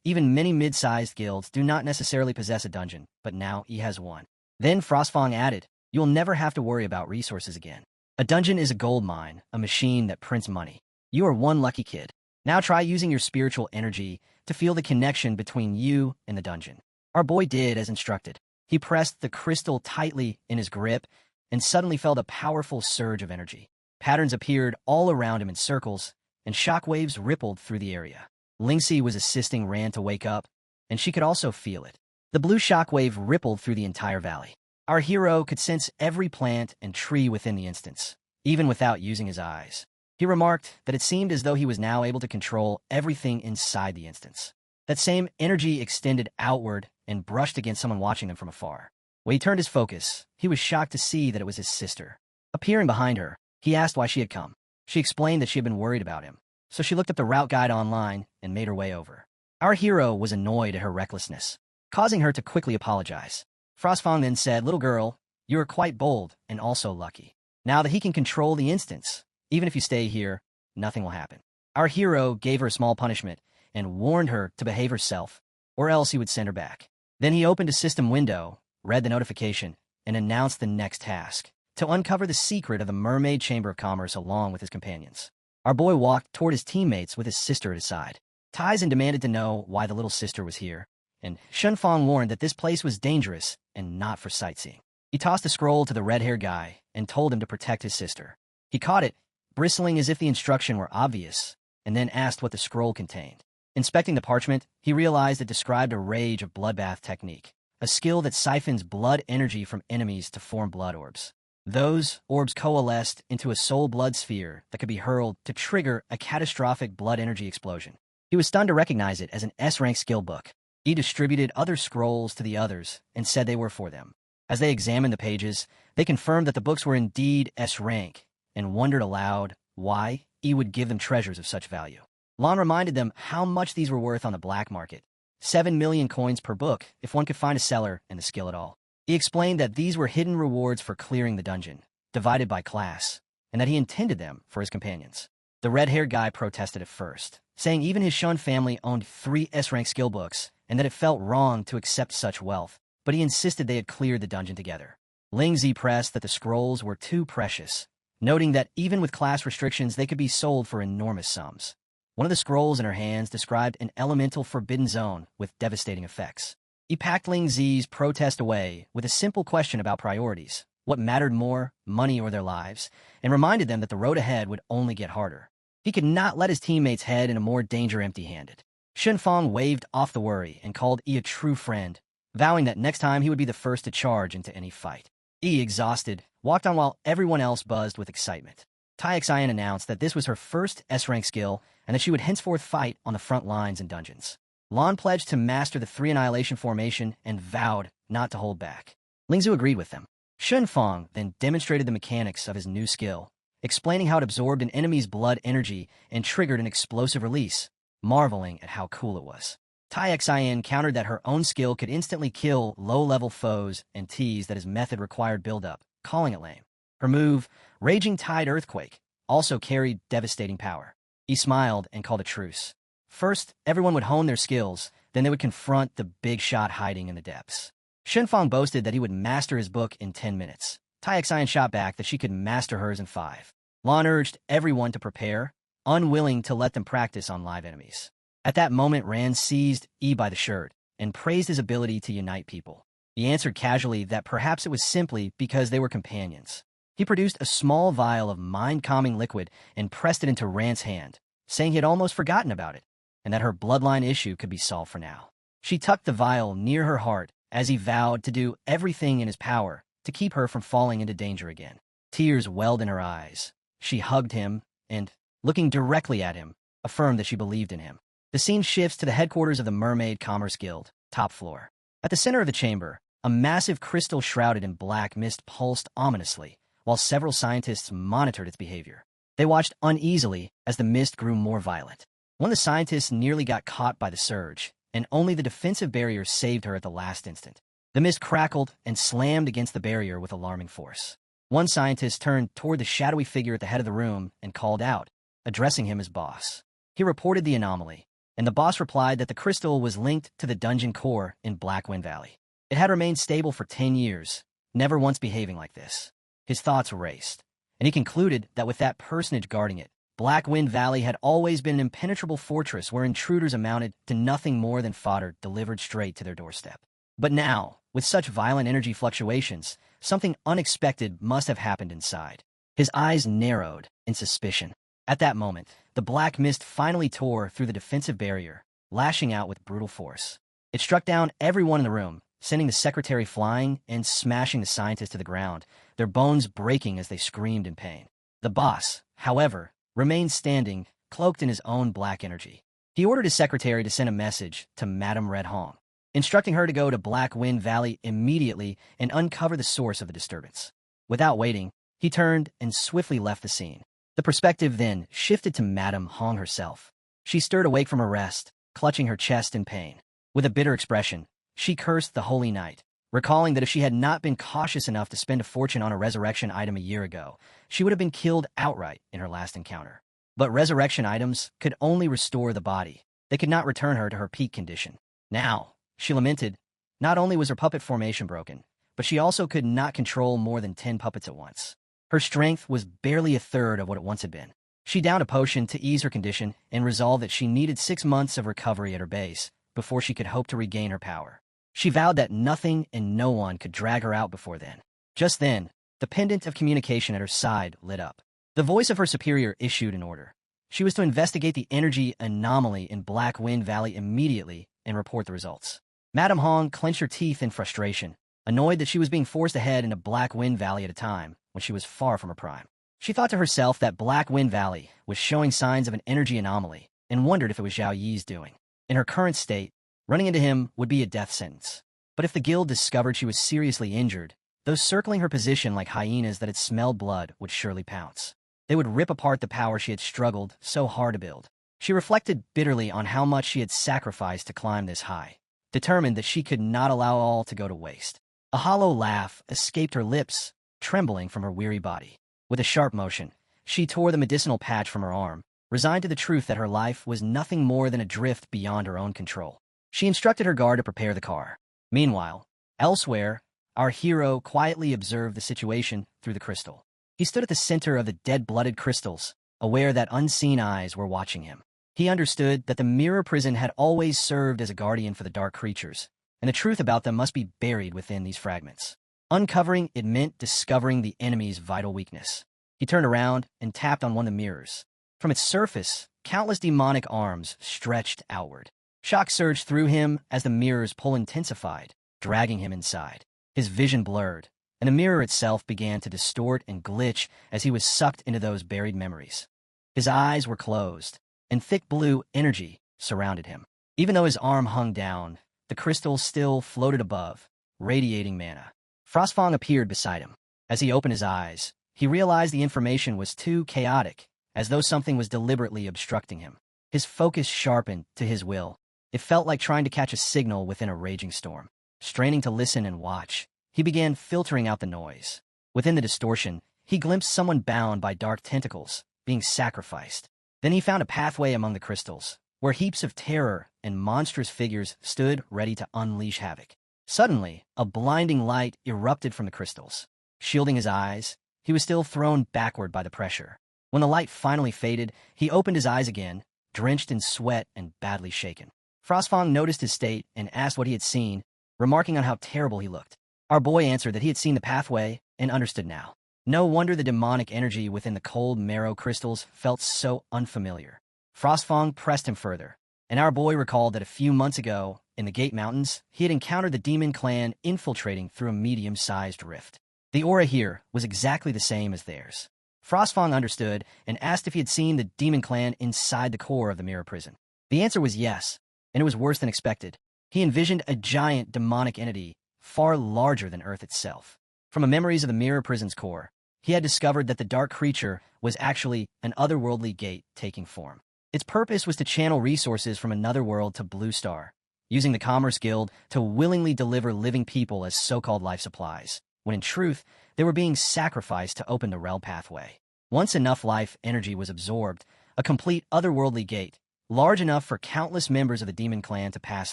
even many mid-sized guilds do not necessarily possess a dungeon, but now he has one. Then Frostfang added, You'll never have to worry about resources again. A dungeon is a gold mine, a machine that prints money. You are one lucky kid. Now try using your spiritual energy to feel the connection between you and the dungeon. Our boy did as instructed. He pressed the crystal tightly in his grip and suddenly felt a powerful surge of energy. Patterns appeared all around him in circles, and shockwaves rippled through the area. Lingxi was assisting Ran to wake up, and she could also feel it. The blue shockwave rippled through the entire valley. Our hero could sense every plant and tree within the instance, even without using his eyes. He remarked that it seemed as though he was now able to control everything inside the instance. That same energy extended outward and brushed against someone watching them from afar. When he turned his focus, he was shocked to see that it was his sister. Appearing behind her, he asked why she had come. She explained that she had been worried about him, so she looked up the route guide online and made her way over. Our hero was annoyed at her recklessness, causing her to quickly apologize. Frostfang then said, Little girl, you are quite bold and also lucky. Now that he can control the instance, even if you stay here, nothing will happen. Our hero gave her a small punishment and warned her to behave herself, or else he would send her back. Then he opened a system window, read the notification, and announced the next task, to uncover the secret of the Mermaid Chamber of Commerce along with his companions. Our boy walked toward his teammates with his sister at his side. Taizan demanded to know why the little sister was here, and Shunfang warned that this place was dangerous and not for sightseeing. He tossed the scroll to the red-haired guy and told him to protect his sister. He caught it, bristling as if the instruction were obvious, and then asked what the scroll contained. Inspecting the parchment, he realized it described a rage of bloodbath technique, a skill that siphons blood energy from enemies to form blood orbs. Those orbs coalesced into a soul blood sphere that could be hurled to trigger a catastrophic blood energy explosion. He was stunned to recognize it as an S-rank skill book. He distributed other scrolls to the others and said they were for them. As they examined the pages, they confirmed that the books were indeed S-rank and wondered aloud why he would give them treasures of such value. Lon reminded them how much these were worth on the black market. 7 million coins per book if one could find a seller and the skill at all. He explained that these were hidden rewards for clearing the dungeon, divided by class, and that he intended them for his companions. The red-haired guy protested at first, saying even his Shun family owned 3 S-rank skill books and that it felt wrong to accept such wealth, but he insisted they had cleared the dungeon together. Ling Zi pressed that the scrolls were too precious, noting that even with class restrictions they could be sold for enormous sums. One of the scrolls in her hands described an elemental forbidden zone with devastating effects. He packed Ling Zi's protest away with a simple question about priorities, what mattered more, money or their lives, and reminded them that the road ahead would only get harder. He could not let his teammates head into more danger empty-handed. Shunfang waved off the worry and called Yi a true friend, vowing that next time he would be the first to charge into any fight. Yi, exhausted, walked on while everyone else buzzed with excitement. Taixien announced that this was her first S-rank skill and that she would henceforth fight on the front lines in dungeons. Lon pledged to master the 3 Annihilation formation and vowed not to hold back. Lingzu agreed with them. Shunfang then demonstrated the mechanics of his new skill, explaining how it absorbed an enemy's blood energy and triggered an explosive release, marveling at how cool it was. Taixien countered that her own skill could instantly kill low-level foes and teased that his method required build-up, calling it lame. Her move, Raging Tide Earthquake, also carried devastating power. He smiled and called a truce. First, everyone would hone their skills, then they would confront the big shot hiding in the depths. Shunfang boasted that he would master his book in 10 minutes. Taixien shot back that she could master hers in 5. Lon urged everyone to prepare, unwilling to let them practice on live enemies. At that moment, Rand seized Yi by the shirt and praised his ability to unite people. He answered casually that perhaps it was simply because they were companions. He produced a small vial of mind-calming liquid and pressed it into Rand's hand, saying he had almost forgotten about it, and that her bloodline issue could be solved for now. She tucked the vial near her heart as he vowed to do everything in his power to keep her from falling into danger again. Tears welled in her eyes. She hugged him and, looking directly at him, affirmed that she believed in him. The scene shifts to the headquarters of the Mermaid Commerce Guild, top floor. At the center of the chamber, a massive crystal shrouded in black mist pulsed ominously, while several scientists monitored its behavior. They watched uneasily as the mist grew more violent. One of the scientists nearly got caught by the surge, and only the defensive barrier saved her at the last instant. The mist crackled and slammed against the barrier with alarming force. One scientist turned toward the shadowy figure at the head of the room and called out, addressing him as boss. He reported the anomaly, and the boss replied that the crystal was linked to the dungeon core in Blackwind Valley. It had remained stable for 10 years, never once behaving like this. His thoughts raced, and he concluded that with that personage guarding it, Blackwind Valley had always been an impenetrable fortress where intruders amounted to nothing more than fodder delivered straight to their doorstep. But now, with such violent energy fluctuations, something unexpected must have happened inside. His eyes narrowed in suspicion. At that moment, the black mist finally tore through the defensive barrier, lashing out with brutal force. It struck down everyone in the room, sending the secretary flying and smashing the scientists to the ground, their bones breaking as they screamed in pain. The boss, however, remained standing, cloaked in his own black energy. He ordered his secretary to send a message to Madame Red Hong, instructing her to go to Blackwind Valley immediately and uncover the source of the disturbance. Without waiting, he turned and swiftly left the scene. The perspective then shifted to Madame Hong herself. She stirred awake from her rest, clutching her chest in pain. With a bitter expression, she cursed the Holy Knight, recalling that if she had not been cautious enough to spend a fortune on a resurrection item a year ago, she would have been killed outright in her last encounter. But resurrection items could only restore the body. They could not return her to her peak condition. Now, she lamented, not only was her puppet formation broken, but she also could not control more than 10 puppets at once. Her strength was barely a third of what it once had been. She downed a potion to ease her condition and resolved that she needed 6 months of recovery at her base before she could hope to regain her power. She vowed that nothing and no one could drag her out before then. Just then, the pendant of communication at her side lit up. The voice of her superior issued an order. She was to investigate the energy anomaly in Black Wind Valley immediately and report the results. Madame Hong clenched her teeth in frustration, annoyed that she was being forced ahead into Black Wind Valley at a time when she was far from her prime. She thought to herself that Black Wind Valley was showing signs of an energy anomaly and wondered if it was Zhao Yi's doing. In her current state, running into him would be a death sentence. But if the guild discovered she was seriously injured, those circling her position like hyenas that had smelled blood would surely pounce. They would rip apart the power she had struggled so hard to build. She reflected bitterly on how much she had sacrificed to climb this high, determined that she could not allow all to go to waste. A hollow laugh escaped her lips, trembling from her weary body. With a sharp motion, she tore the medicinal patch from her arm, resigned to the truth that her life was nothing more than a drift beyond her own control. She instructed her guard to prepare the car. Meanwhile, elsewhere, our hero quietly observed the situation through the crystal. He stood at the center of the dead-blooded crystals, aware that unseen eyes were watching him. He understood that the mirror prison had always served as a guardian for the dark creatures, and the truth about them must be buried within these fragments. Uncovering it meant discovering the enemy's vital weakness. He turned around and tapped on one of the mirrors. From its surface, countless demonic arms stretched outward. Shock surged through him as the mirror's pull intensified, dragging him inside. His vision blurred, and the mirror itself began to distort and glitch as he was sucked into those buried memories. His eyes were closed, and thick blue energy surrounded him. Even though his arm hung down, the crystal still floated above, radiating mana. Frostfang appeared beside him. As he opened his eyes, he realized the information was too chaotic, as though something was deliberately obstructing him. His focus sharpened to his will. It felt like trying to catch a signal within a raging storm. Straining to listen and watch, he began filtering out the noise. Within the distortion, he glimpsed someone bound by dark tentacles, being sacrificed. Then he found a pathway among the crystals, where heaps of terror and monstrous figures stood ready to unleash havoc. Suddenly, a blinding light erupted from the crystals. Shielding his eyes, he was still thrown backward by the pressure. When the light finally faded, he opened his eyes again, drenched in sweat and badly shaken. Frostfang noticed his state and asked what he had seen, remarking on how terrible he looked. Our boy answered that he had seen the pathway and understood now. No wonder the demonic energy within the cold marrow crystals felt so unfamiliar. Frostfang pressed him further, and our boy recalled that a few months ago, in the Gate Mountains, he had encountered the demon clan infiltrating through a medium-sized rift. The aura here was exactly the same as theirs. Frostfang understood and asked if he had seen the demon clan inside the core of the mirror prison. The answer was yes, and it was worse than expected. He envisioned a giant demonic entity far larger than Earth itself. From the memories of the mirror prison's core, he had discovered that the dark creature was actually an otherworldly gate taking form. Its purpose was to channel resources from another world to Blue Star, using the Commerce Guild to willingly deliver living people as so-called life supplies, when in truth, they were being sacrificed to open the Rel pathway. Once enough life energy was absorbed, a complete otherworldly gate, large enough for countless members of the demon clan to pass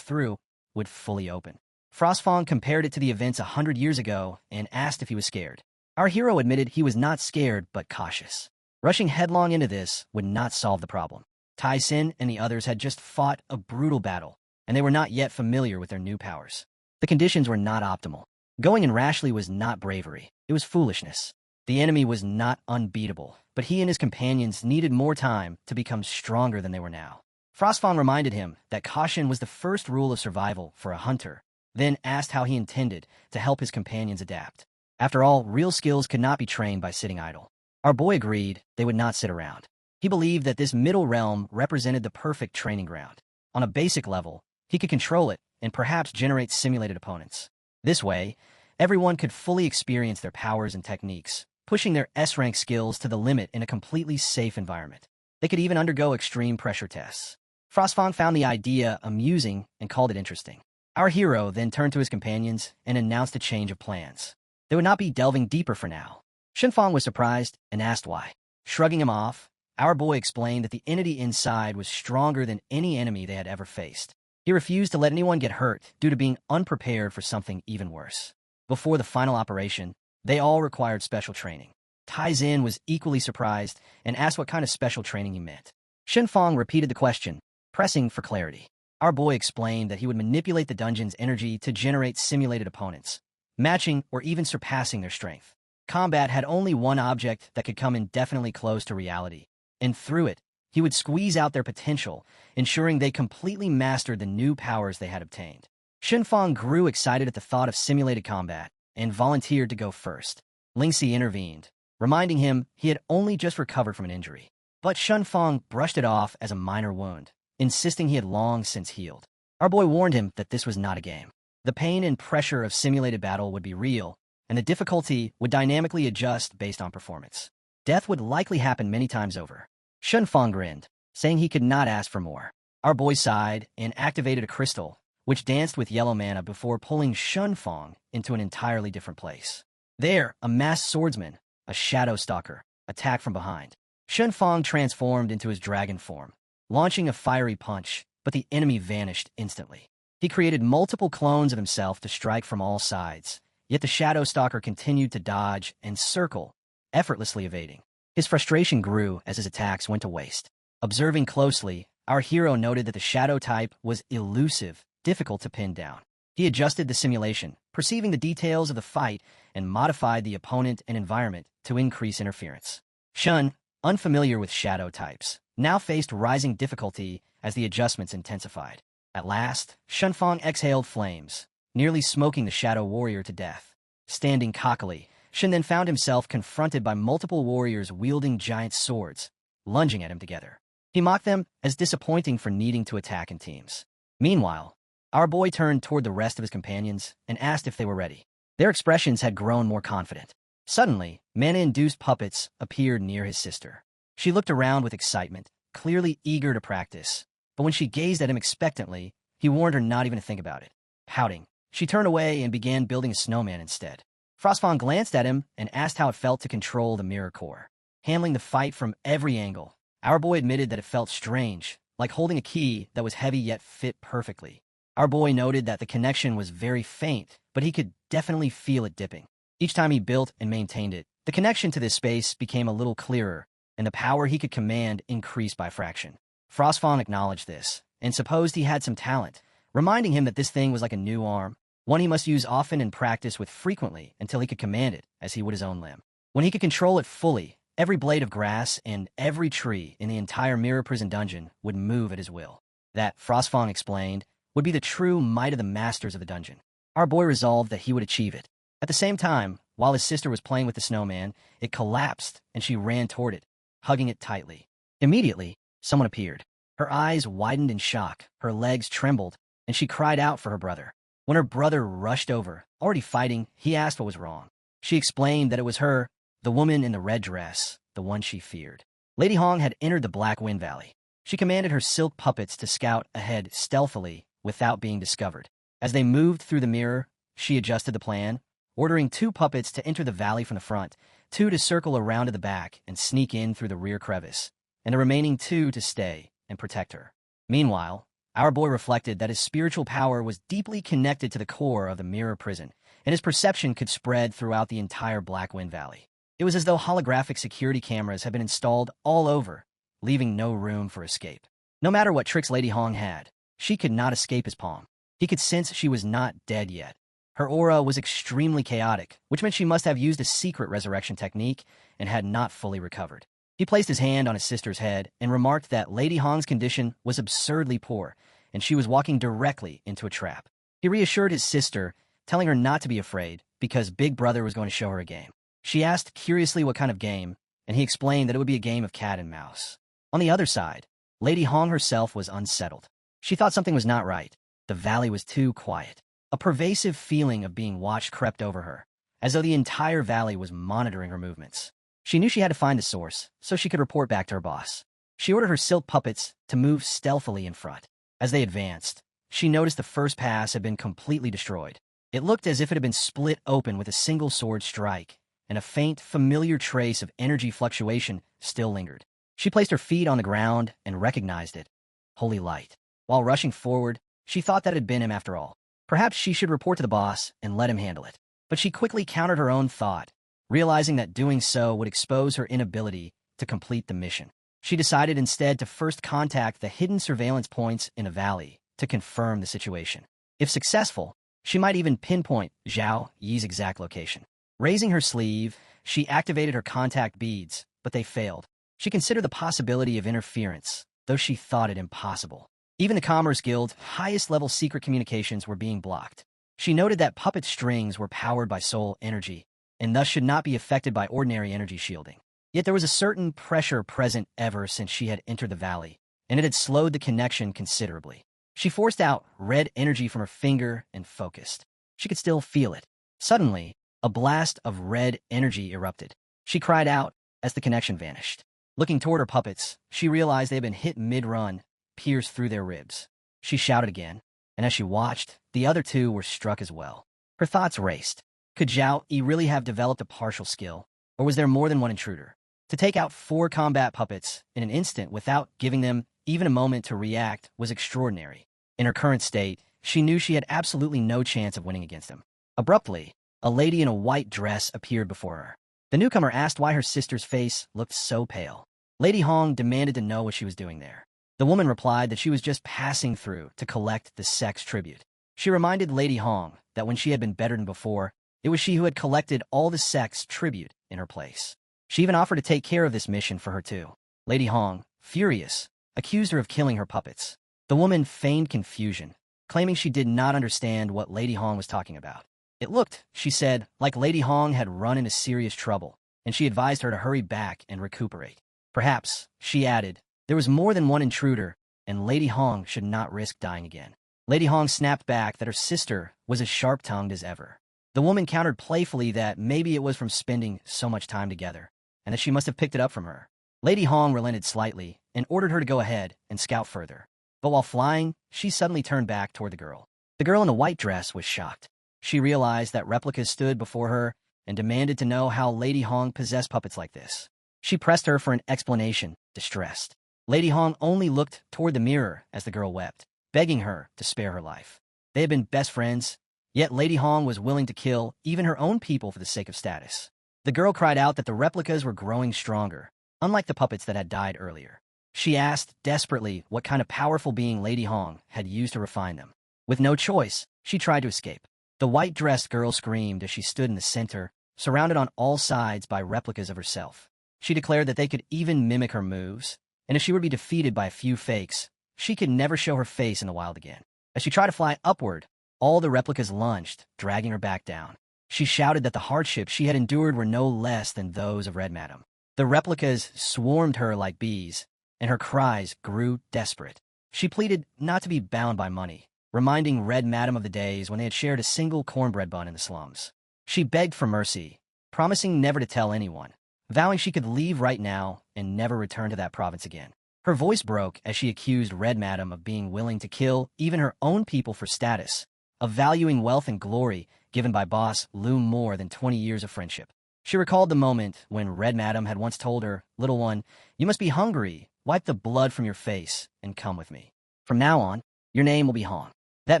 through, would fully open. Frostfang compared it to the events 100 years ago and asked if he was scared. Our hero admitted he was not scared but cautious. Rushing headlong into this would not solve the problem. Tai Sin and the others had just fought a brutal battle, and they were not yet familiar with their new powers. The conditions were not optimal. Going in rashly was not bravery, it was foolishness. The enemy was not unbeatable, but he and his companions needed more time to become stronger than they were now. Frostfang reminded him that caution was the first rule of survival for a hunter, then asked how he intended to help his companions adapt. After all, real skills could not be trained by sitting idle. Our boy agreed they would not sit around. He believed that this middle realm represented the perfect training ground. On a basic level, he could control it and perhaps generate simulated opponents. This way, everyone could fully experience their powers and techniques, pushing their S-rank skills to the limit in a completely safe environment. They could even undergo extreme pressure tests. Frostfang found the idea amusing and called it interesting. Our hero then turned to his companions and announced a change of plans. They would not be delving deeper for now. Shenfang was surprised and asked why. Shrugging him off, our boy explained that the entity inside was stronger than any enemy they had ever faced. He refused to let anyone get hurt due to being unprepared for something even worse. Before the final operation, they all required special training. Tai Xin was equally surprised and asked what kind of special training he meant. Shen Fong repeated the question, pressing for clarity. Our boy explained that he would manipulate the dungeon's energy to generate simulated opponents, matching or even surpassing their strength. Combat had only one object that could come indefinitely close to reality, and through it, he would squeeze out their potential, ensuring they completely mastered the new powers they had obtained. Shen Fong grew excited at the thought of simulated combat and volunteered to go first. Lingxi intervened, reminding him he had only just recovered from an injury. But Shen Fong brushed it off as a minor wound, insisting he had long since healed. Our boy warned him that this was not a game. The pain and pressure of simulated battle would be real, and the difficulty would dynamically adjust based on performance. Death would likely happen many times over. Shen Fong grinned, saying he could not ask for more. Our boy sighed and activated a crystal, which danced with yellow mana before pulling Shen Fong into an entirely different place. There, a masked swordsman, a shadow stalker, attacked from behind. Shen Fong transformed into his dragon form, launching a fiery punch, but the enemy vanished instantly. He created multiple clones of himself to strike from all sides, yet the shadow stalker continued to dodge and circle, effortlessly evading. His frustration grew as his attacks went to waste. Observing closely, our hero noted that the shadow type was elusive, difficult to pin down. He adjusted the simulation, perceiving the details of the fight, and modified the opponent and environment to increase interference. Shen, unfamiliar with shadow types, now faced rising difficulty as the adjustments intensified. At last, Shen Fong exhaled flames, nearly smoking the shadow warrior to death. Standing cockily, Shen then found himself confronted by multiple warriors wielding giant swords, lunging at him together. He mocked them as disappointing for needing to attack in teams. Meanwhile, our boy turned toward the rest of his companions and asked if they were ready. Their expressions had grown more confident. Suddenly, mana-induced puppets appeared near his sister. She looked around with excitement, clearly eager to practice, but when she gazed at him expectantly, he warned her not even to think about it. Pouting, she turned away and began building a snowman instead. Frostfang glanced at him and asked how it felt to control the mirror core. Handling the fight from every angle, our boy admitted that it felt strange, like holding a key that was heavy yet fit perfectly. Our boy noted that the connection was very faint, but he could definitely feel it dipping. Each time he built and maintained it, the connection to this space became a little clearer, and the power he could command increased by fraction. Frostfang acknowledged this, and supposed he had some talent, reminding him that this thing was like a new arm, one he must use often and practice with frequently until he could command it as he would his own limb. When he could control it fully, every blade of grass and every tree in the entire Mirror Prison dungeon would move at his will. That, Frostfang explained, would be the true might of the masters of the dungeon. Our boy resolved that he would achieve it. At the same time, while his sister was playing with the snowman, it collapsed and she ran toward it, hugging it tightly. Immediately, someone appeared. Her eyes widened in shock, her legs trembled, and she cried out for her brother. When her brother rushed over, already fighting, he asked what was wrong. She explained that it was her, the woman in the red dress, the one she feared. Lady Hong had entered the Black Wind Valley. She commanded her silk puppets to scout ahead stealthily without being discovered. As they moved through the mirror, she adjusted the plan, ordering 2 puppets to enter the valley from the front, 2 to circle around to the back and sneak in through the rear crevice, and the remaining 2 to stay and protect her. Meanwhile, our boy reflected that his spiritual power was deeply connected to the core of the Mirror Prison, and his perception could spread throughout the entire Black Wind Valley. It was as though holographic security cameras had been installed all over, leaving no room for escape. No matter what tricks Lady Hong had, she could not escape his palm. He could sense she was not dead yet. Her aura was extremely chaotic, which meant she must have used a secret resurrection technique and had not fully recovered. He placed his hand on his sister's head and remarked that Lady Hong's condition was absurdly poor, and she was walking directly into a trap. He reassured his sister, telling her not to be afraid because Big Brother was going to show her a game. She asked curiously what kind of game, and he explained that it would be a game of cat and mouse. On the other side, Lady Hong herself was unsettled. She thought something was not right. The valley was too quiet. A pervasive feeling of being watched crept over her, as though the entire valley was monitoring her movements. She knew she had to find the source, so she could report back to her boss. She ordered her silk puppets to move stealthily in front. As they advanced, she noticed the first pass had been completely destroyed. It looked as if it had been split open with a single sword strike, and a faint, familiar trace of energy fluctuation still lingered. She placed her feet on the ground and recognized it. Holy light. While rushing forward, she thought that it had been him after all. Perhaps she should report to the boss and let him handle it. But she quickly countered her own thought realizing that doing so would expose her inability to complete the mission. She decided instead to first contact the hidden surveillance points in a valley to confirm the situation. If successful, she might even pinpoint Zhao Yi's exact location. Raising her sleeve, she activated her contact beads, but they failed. She considered the possibility of interference, though she thought it impossible. Even the Commerce Guild's highest-level secret communications were being blocked. She noted that puppet strings were powered by soul energy, and thus should not be affected by ordinary energy shielding. Yet there was a certain pressure present ever since she had entered the valley, and it had slowed the connection considerably. She forced out red energy from her finger and focused. She could still feel it. Suddenly, a blast of red energy erupted. She cried out as the connection vanished. Looking toward her puppets, she realized they had been hit mid-run, pierced through their ribs. She shouted again, and as she watched, the other two were struck as well. Her thoughts raced. Could Zhao Yi really have developed a partial skill, or was there more than one intruder? To take out 4 combat puppets in an instant without giving them even a moment to react was extraordinary. In her current state, she knew she had absolutely no chance of winning against him. Abruptly, a lady in a white dress appeared before her. The newcomer asked why her sister's face looked so pale. Lady Hong demanded to know what she was doing there. The woman replied that she was just passing through to collect the sex tribute. She reminded Lady Hong that when she had been better than before, it was she who had collected all the sex tribute in her place. She even offered to take care of this mission for her too. Lady Hong, furious, accused her of killing her puppets. The woman feigned confusion, claiming she did not understand what Lady Hong was talking about. It looked, she said, like Lady Hong had run into serious trouble, and she advised her to hurry back and recuperate. Perhaps, she added, there was more than one intruder, and Lady Hong should not risk dying again. Lady Hong snapped back that her sister was as sharp-tongued as ever. The woman countered playfully that maybe it was from spending so much time together, and that she must have picked it up from her. Lady Hong relented slightly and ordered her to go ahead and scout further. But while flying, she suddenly turned back toward the girl. The girl in the white dress was shocked. She realized that replicas stood before her and demanded to know how Lady Hong possessed puppets like this. She pressed her for an explanation, distressed. Lady Hong only looked toward the mirror as the girl wept, begging her to spare her life. They had been best friends, yet Lady Hong was willing to kill even her own people for the sake of status. The girl cried out that the replicas were growing stronger, unlike the puppets that had died earlier. She asked desperately what kind of powerful being Lady Hong had used to refine them. With no choice, she tried to escape. The white-dressed girl screamed as she stood in the center, surrounded on all sides by replicas of herself. She declared that they could even mimic her moves, and if she would be defeated by a few fakes, she could never show her face in the wild again. As she tried to fly upward, all the replicas lunged, dragging her back down. She shouted that the hardships she had endured were no less than those of Red Madam. The replicas swarmed her like bees, and her cries grew desperate. She pleaded not to be bound by money, reminding Red Madam of the days when they had shared a single cornbread bun in the slums. She begged for mercy, promising never to tell anyone, vowing she could leave right now and never return to that province again. Her voice broke as she accused Red Madam of being willing to kill even her own people for status, of valuing wealth and glory given by boss Lu more than 20 years of friendship. She recalled the moment when Red Madam had once told her, "Little one, you must be hungry. Wipe the blood from your face and come with me. From now on, your name will be Hong." That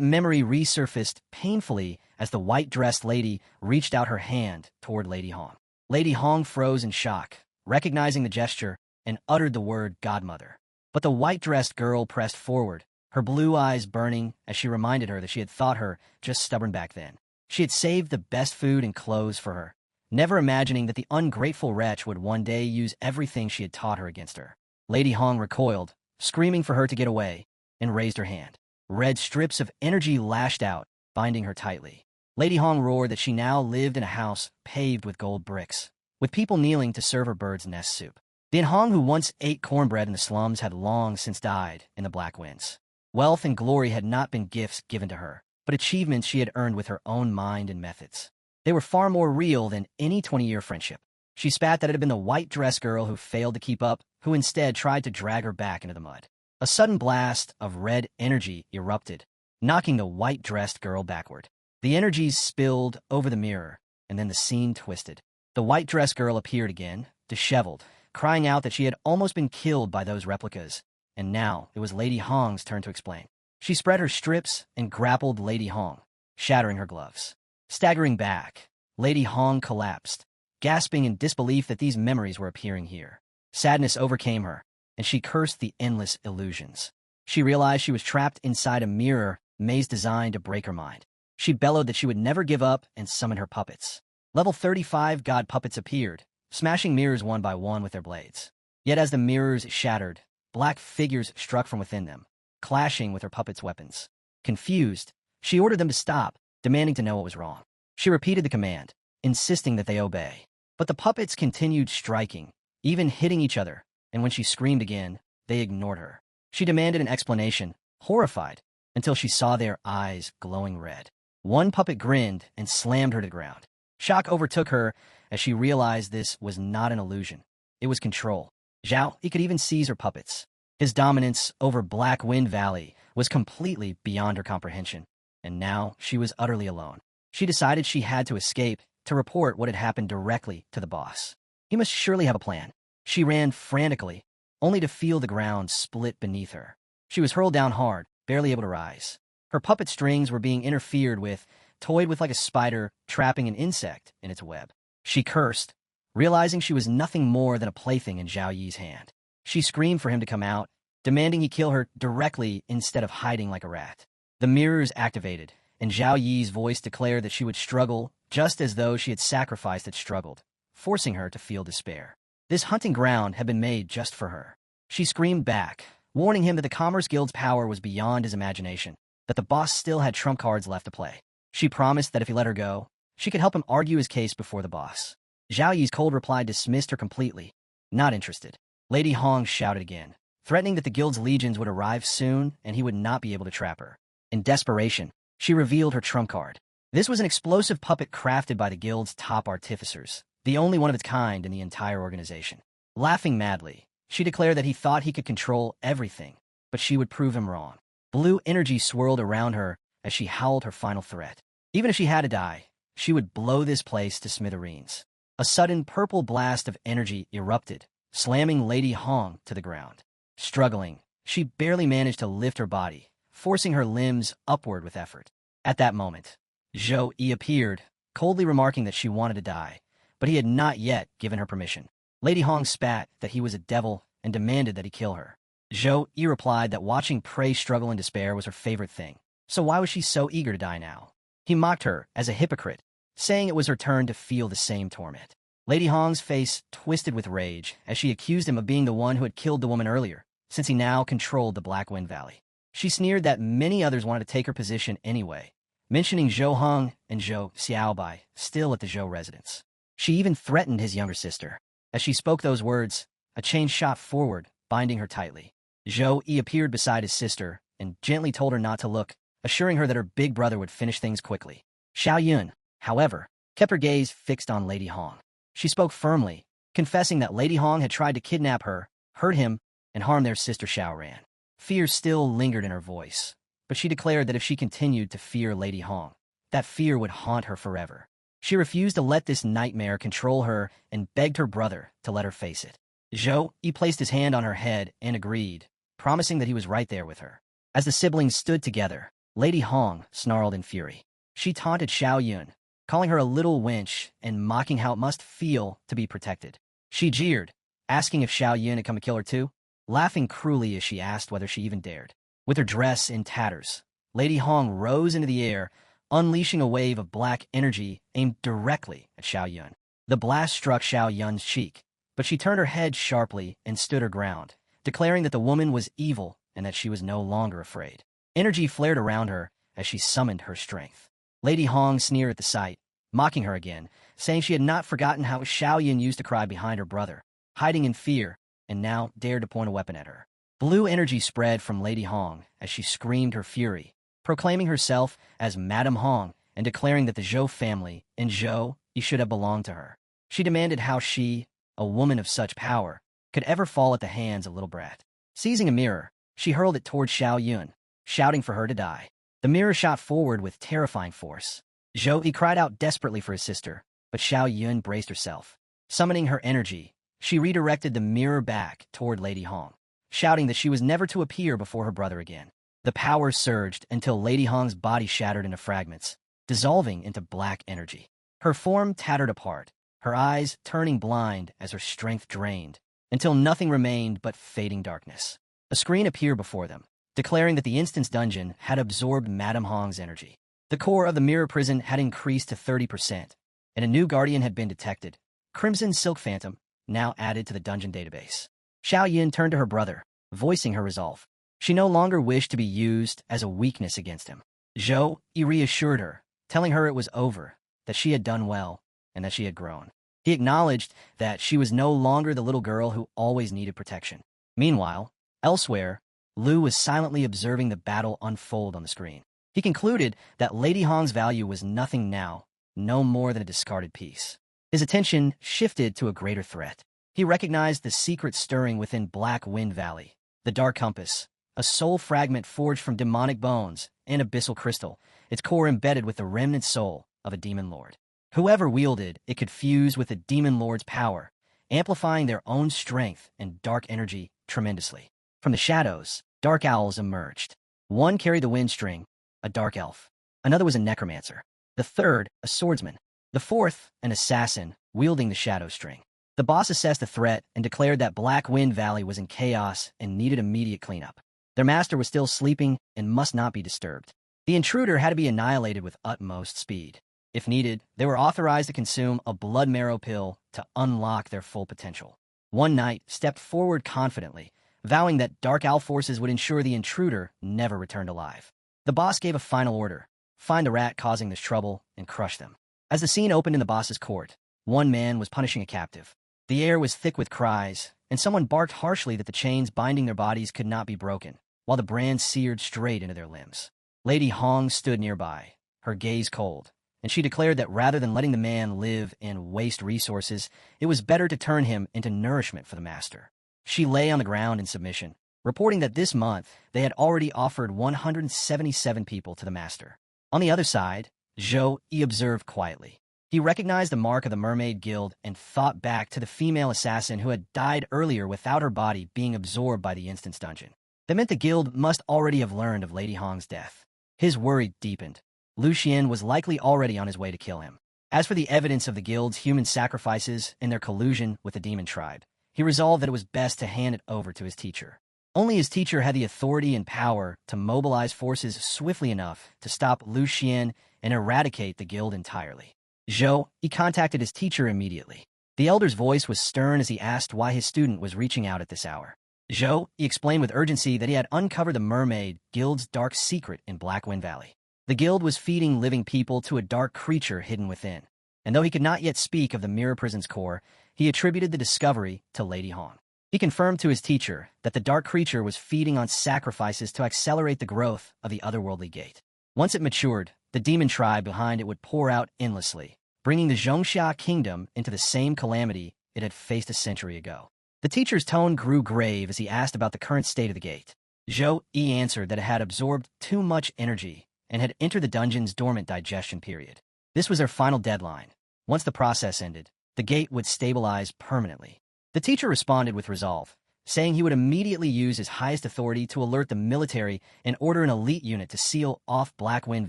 memory resurfaced painfully as the white-dressed lady reached out her hand toward Lady Hong. Lady Hong froze in shock, recognizing the gesture, and uttered the word godmother. But the white-dressed girl pressed forward, her blue eyes burning as she reminded her that she had thought her just stubborn back then. She had saved the best food and clothes for her, never imagining that the ungrateful wretch would one day use everything she had taught her against her. Lady Hong recoiled, screaming for her to get away, and raised her hand. Red strips of energy lashed out, binding her tightly. Lady Hong roared that she now lived in a house paved with gold bricks, with people kneeling to serve her bird's nest soup. The Hong who once ate cornbread in the slums had long since died in the black winds. Wealth and glory had not been gifts given to her, but achievements she had earned with her own mind and methods. They were far more real than any 20-year friendship. She spat that it had been the white-dressed girl who failed to keep up, who instead tried to drag her back into the mud. A sudden blast of red energy erupted, knocking the white-dressed girl backward. The energies spilled over the mirror, and then the scene twisted. The white-dressed girl appeared again, disheveled, crying out that she had almost been killed by those replicas, and now it was Lady Hong's turn to explain. She spread her strips and grappled Lady Hong, shattering her gloves. Staggering back, Lady Hong collapsed, gasping in disbelief that these memories were appearing here. Sadness overcame her, and she cursed the endless illusions. She realized she was trapped inside a mirror maze designed to break her mind. She bellowed that she would never give up and summoned her puppets. Level 35 god puppets appeared, smashing mirrors one by one with their blades. Yet as the mirrors shattered, black figures struck from within them, clashing with her puppets' weapons. Confused, she ordered them to stop, demanding to know what was wrong. She repeated the command, insisting that they obey. But the puppets continued striking, even hitting each other, and when she screamed again, they ignored her. She demanded an explanation, horrified, until she saw their eyes glowing red. One puppet grinned and slammed her to the ground. Shock overtook her as she realized this was not an illusion. It was control. Zhao, he could even seize her puppets. His dominance over Black Wind Valley was completely beyond her comprehension, and now she was utterly alone. She decided she had to escape to report what had happened directly to the boss. He must surely have a plan. She ran frantically, only to feel the ground split beneath her. She was hurled down hard, barely able to rise. Her puppet strings were being interfered with, toyed with like a spider trapping an insect in its web. She cursed, realizing she was nothing more than a plaything in Zhao Yi's hand. She screamed for him to come out, demanding he kill her directly instead of hiding like a rat. The mirrors activated, and Zhao Yi's voice declared that she would struggle just as though she had sacrificed and struggled, forcing her to feel despair. This hunting ground had been made just for her. She screamed back, warning him that the Commerce Guild's power was beyond his imagination, that the boss still had trump cards left to play. She promised that if he let her go, she could help him argue his case before the boss. Zhao Yi's cold reply dismissed her completely. Not interested. Lady Hong shouted again, threatening that the guild's legions would arrive soon and he would not be able to trap her. In desperation, she revealed her trump card. This was an explosive puppet crafted by the guild's top artificers, the only one of its kind in the entire organization. Laughing madly, she declared that he thought he could control everything, but she would prove him wrong. Blue energy swirled around her as she howled her final threat. Even if she had to die, she would blow this place to smithereens. A sudden purple blast of energy erupted, slamming Lady Hong to the ground. Struggling, she barely managed to lift her body, forcing her limbs upward with effort. At that moment, Zhou Yi appeared, coldly remarking that she wanted to die, but he had not yet given her permission. Lady Hong spat that he was a devil and demanded that he kill her. Zhou Yi replied that watching prey struggle in despair was her favorite thing, so why was she so eager to die now? He mocked her as a hypocrite, saying it was her turn to feel the same torment. Lady Hong's face twisted with rage as she accused him of being the one who had killed the woman earlier, since he now controlled the Black Wind Valley. She sneered that many others wanted to take her position anyway, mentioning Zhou Hong and Zhou Xiaobai still at the Zhou residence. She even threatened his younger sister. As she spoke those words, a chain shot forward, binding her tightly. Zhou Yi appeared beside his sister and gently told her not to look, assuring her that her big brother would finish things quickly. Xiao Yun, however, kept her gaze fixed on Lady Hong. She spoke firmly, confessing that Lady Hong had tried to kidnap her, hurt him, and harm their sister Xiaoran. Fear still lingered in her voice, but she declared that if she continued to fear Lady Hong, that fear would haunt her forever. She refused to let this nightmare control her and begged her brother to let her face it. Zhou Yi placed his hand on her head and agreed, promising that he was right there with her. As the siblings stood together, Lady Hong snarled in fury. She taunted Xiao Yun, calling her a little wench and mocking how it must feel to be protected. She jeered, asking if Xiao Yun had come to kill her too, laughing cruelly as she asked whether she even dared. With her dress in tatters, Lady Hong rose into the air, unleashing a wave of black energy aimed directly at Xiao Yun. The blast struck Xiao Yun's cheek, but she turned her head sharply and stood her ground, declaring that the woman was evil and that she was no longer afraid. Energy flared around her as she summoned her strength. Lady Hong sneered at the sight, mocking her again, saying she had not forgotten how Xiao Yun used to cry behind her brother, hiding in fear, and now dared to point a weapon at her. Blue energy spread from Lady Hong as she screamed her fury, proclaiming herself as Madame Hong and declaring that the Zhou family and Zhou Yi should have belonged to her. She demanded how she, a woman of such power, could ever fall at the hands of little brat. Seizing a mirror, she hurled it toward Xiao Yun, shouting for her to die. The mirror shot forward with terrifying force. Zhou Yi cried out desperately for his sister, but Xiao Yun braced herself. Summoning her energy, she redirected the mirror back toward Lady Hong, shouting that she was never to appear before her brother again. The power surged until Lady Hong's body shattered into fragments, dissolving into black energy. Her form tattered apart, her eyes turning blind as her strength drained, until nothing remained but fading darkness. A screen appeared before them, declaring that the instant's dungeon had absorbed Madame Hong's energy. The core of the mirror prison had increased to 30%, and a new guardian had been detected, Crimson Silk Phantom, now added to the dungeon database. Xiao Yin turned to her brother, voicing her resolve. She no longer wished to be used as a weakness against him. Zhou Yi reassured her, telling her it was over, that she had done well, and that she had grown. He acknowledged that she was no longer the little girl who always needed protection. Meanwhile, elsewhere, Lu was silently observing the battle unfold on the screen. He concluded that Lady Hong's value was nothing now, no more than a discarded piece. His attention shifted to a greater threat. He recognized the secret stirring within Black Wind Valley, the Dark Compass, a soul fragment forged from demonic bones and abyssal crystal, its core embedded with the remnant soul of a demon lord. Whoever wielded it could fuse with the demon lord's power, amplifying their own strength and dark energy tremendously. From the shadows, dark owls emerged. One carried the wind string, a dark elf. Another was a necromancer. The third, a swordsman. The fourth, an assassin, wielding the shadow string. The boss assessed the threat and declared that Black Wind Valley was in chaos and needed immediate cleanup. Their master was still sleeping and must not be disturbed. The intruder had to be annihilated with utmost speed. If needed, they were authorized to consume a blood marrow pill to unlock their full potential. One knight stepped forward confidently, vowing that Dark Owl forces would ensure the intruder never returned alive. The boss gave a final order: find the rat causing this trouble and crush them. As the scene opened in the boss's court, one man was punishing a captive. The air was thick with cries, and someone barked harshly that the chains binding their bodies could not be broken, while the brand seared straight into their limbs. Lady Hong stood nearby, her gaze cold, and she declared that rather than letting the man live and waste resources, it was better to turn him into nourishment for the master. She lay on the ground in submission, reporting that this month they had already offered 177 people to the master. On the other side, Zhou Yi observed quietly. He recognized the mark of the Mermaid Guild and thought back to the female assassin who had died earlier without her body being absorbed by the instance dungeon. That meant the guild must already have learned of Lady Hong's death. His worry deepened. Lu Xian was likely already on his way to kill him. As for the evidence of the guild's human sacrifices and their collusion with the demon tribe, he resolved that it was best to hand it over to his teacher. Only his teacher had the authority and power to mobilize forces swiftly enough to stop Lu Xian and eradicate the guild entirely. Zhou Yi contacted his teacher immediately. The elder's voice was stern as he asked why his student was reaching out at this hour. Zhou Yi explained with urgency that he had uncovered the Mermaid Guild's dark secret in Black Wind Valley. The guild was feeding living people to a dark creature hidden within, and though he could not yet speak of the mirror prison's core, he attributed the discovery to Lady Hong. He confirmed to his teacher that the dark creature was feeding on sacrifices to accelerate the growth of the otherworldly gate. Once it matured, the demon tribe behind it would pour out endlessly, bringing the Zhongxia kingdom into the same calamity it had faced a century ago. The teacher's tone grew grave as he asked about the current state of the gate. Zhou Yi answered that it had absorbed too much energy and had entered the dungeon's dormant digestion period. This was their final deadline. Once the process ended, the gate would stabilize permanently. The teacher responded with resolve, saying he would immediately use his highest authority to alert the military and order an elite unit to seal off Black Wind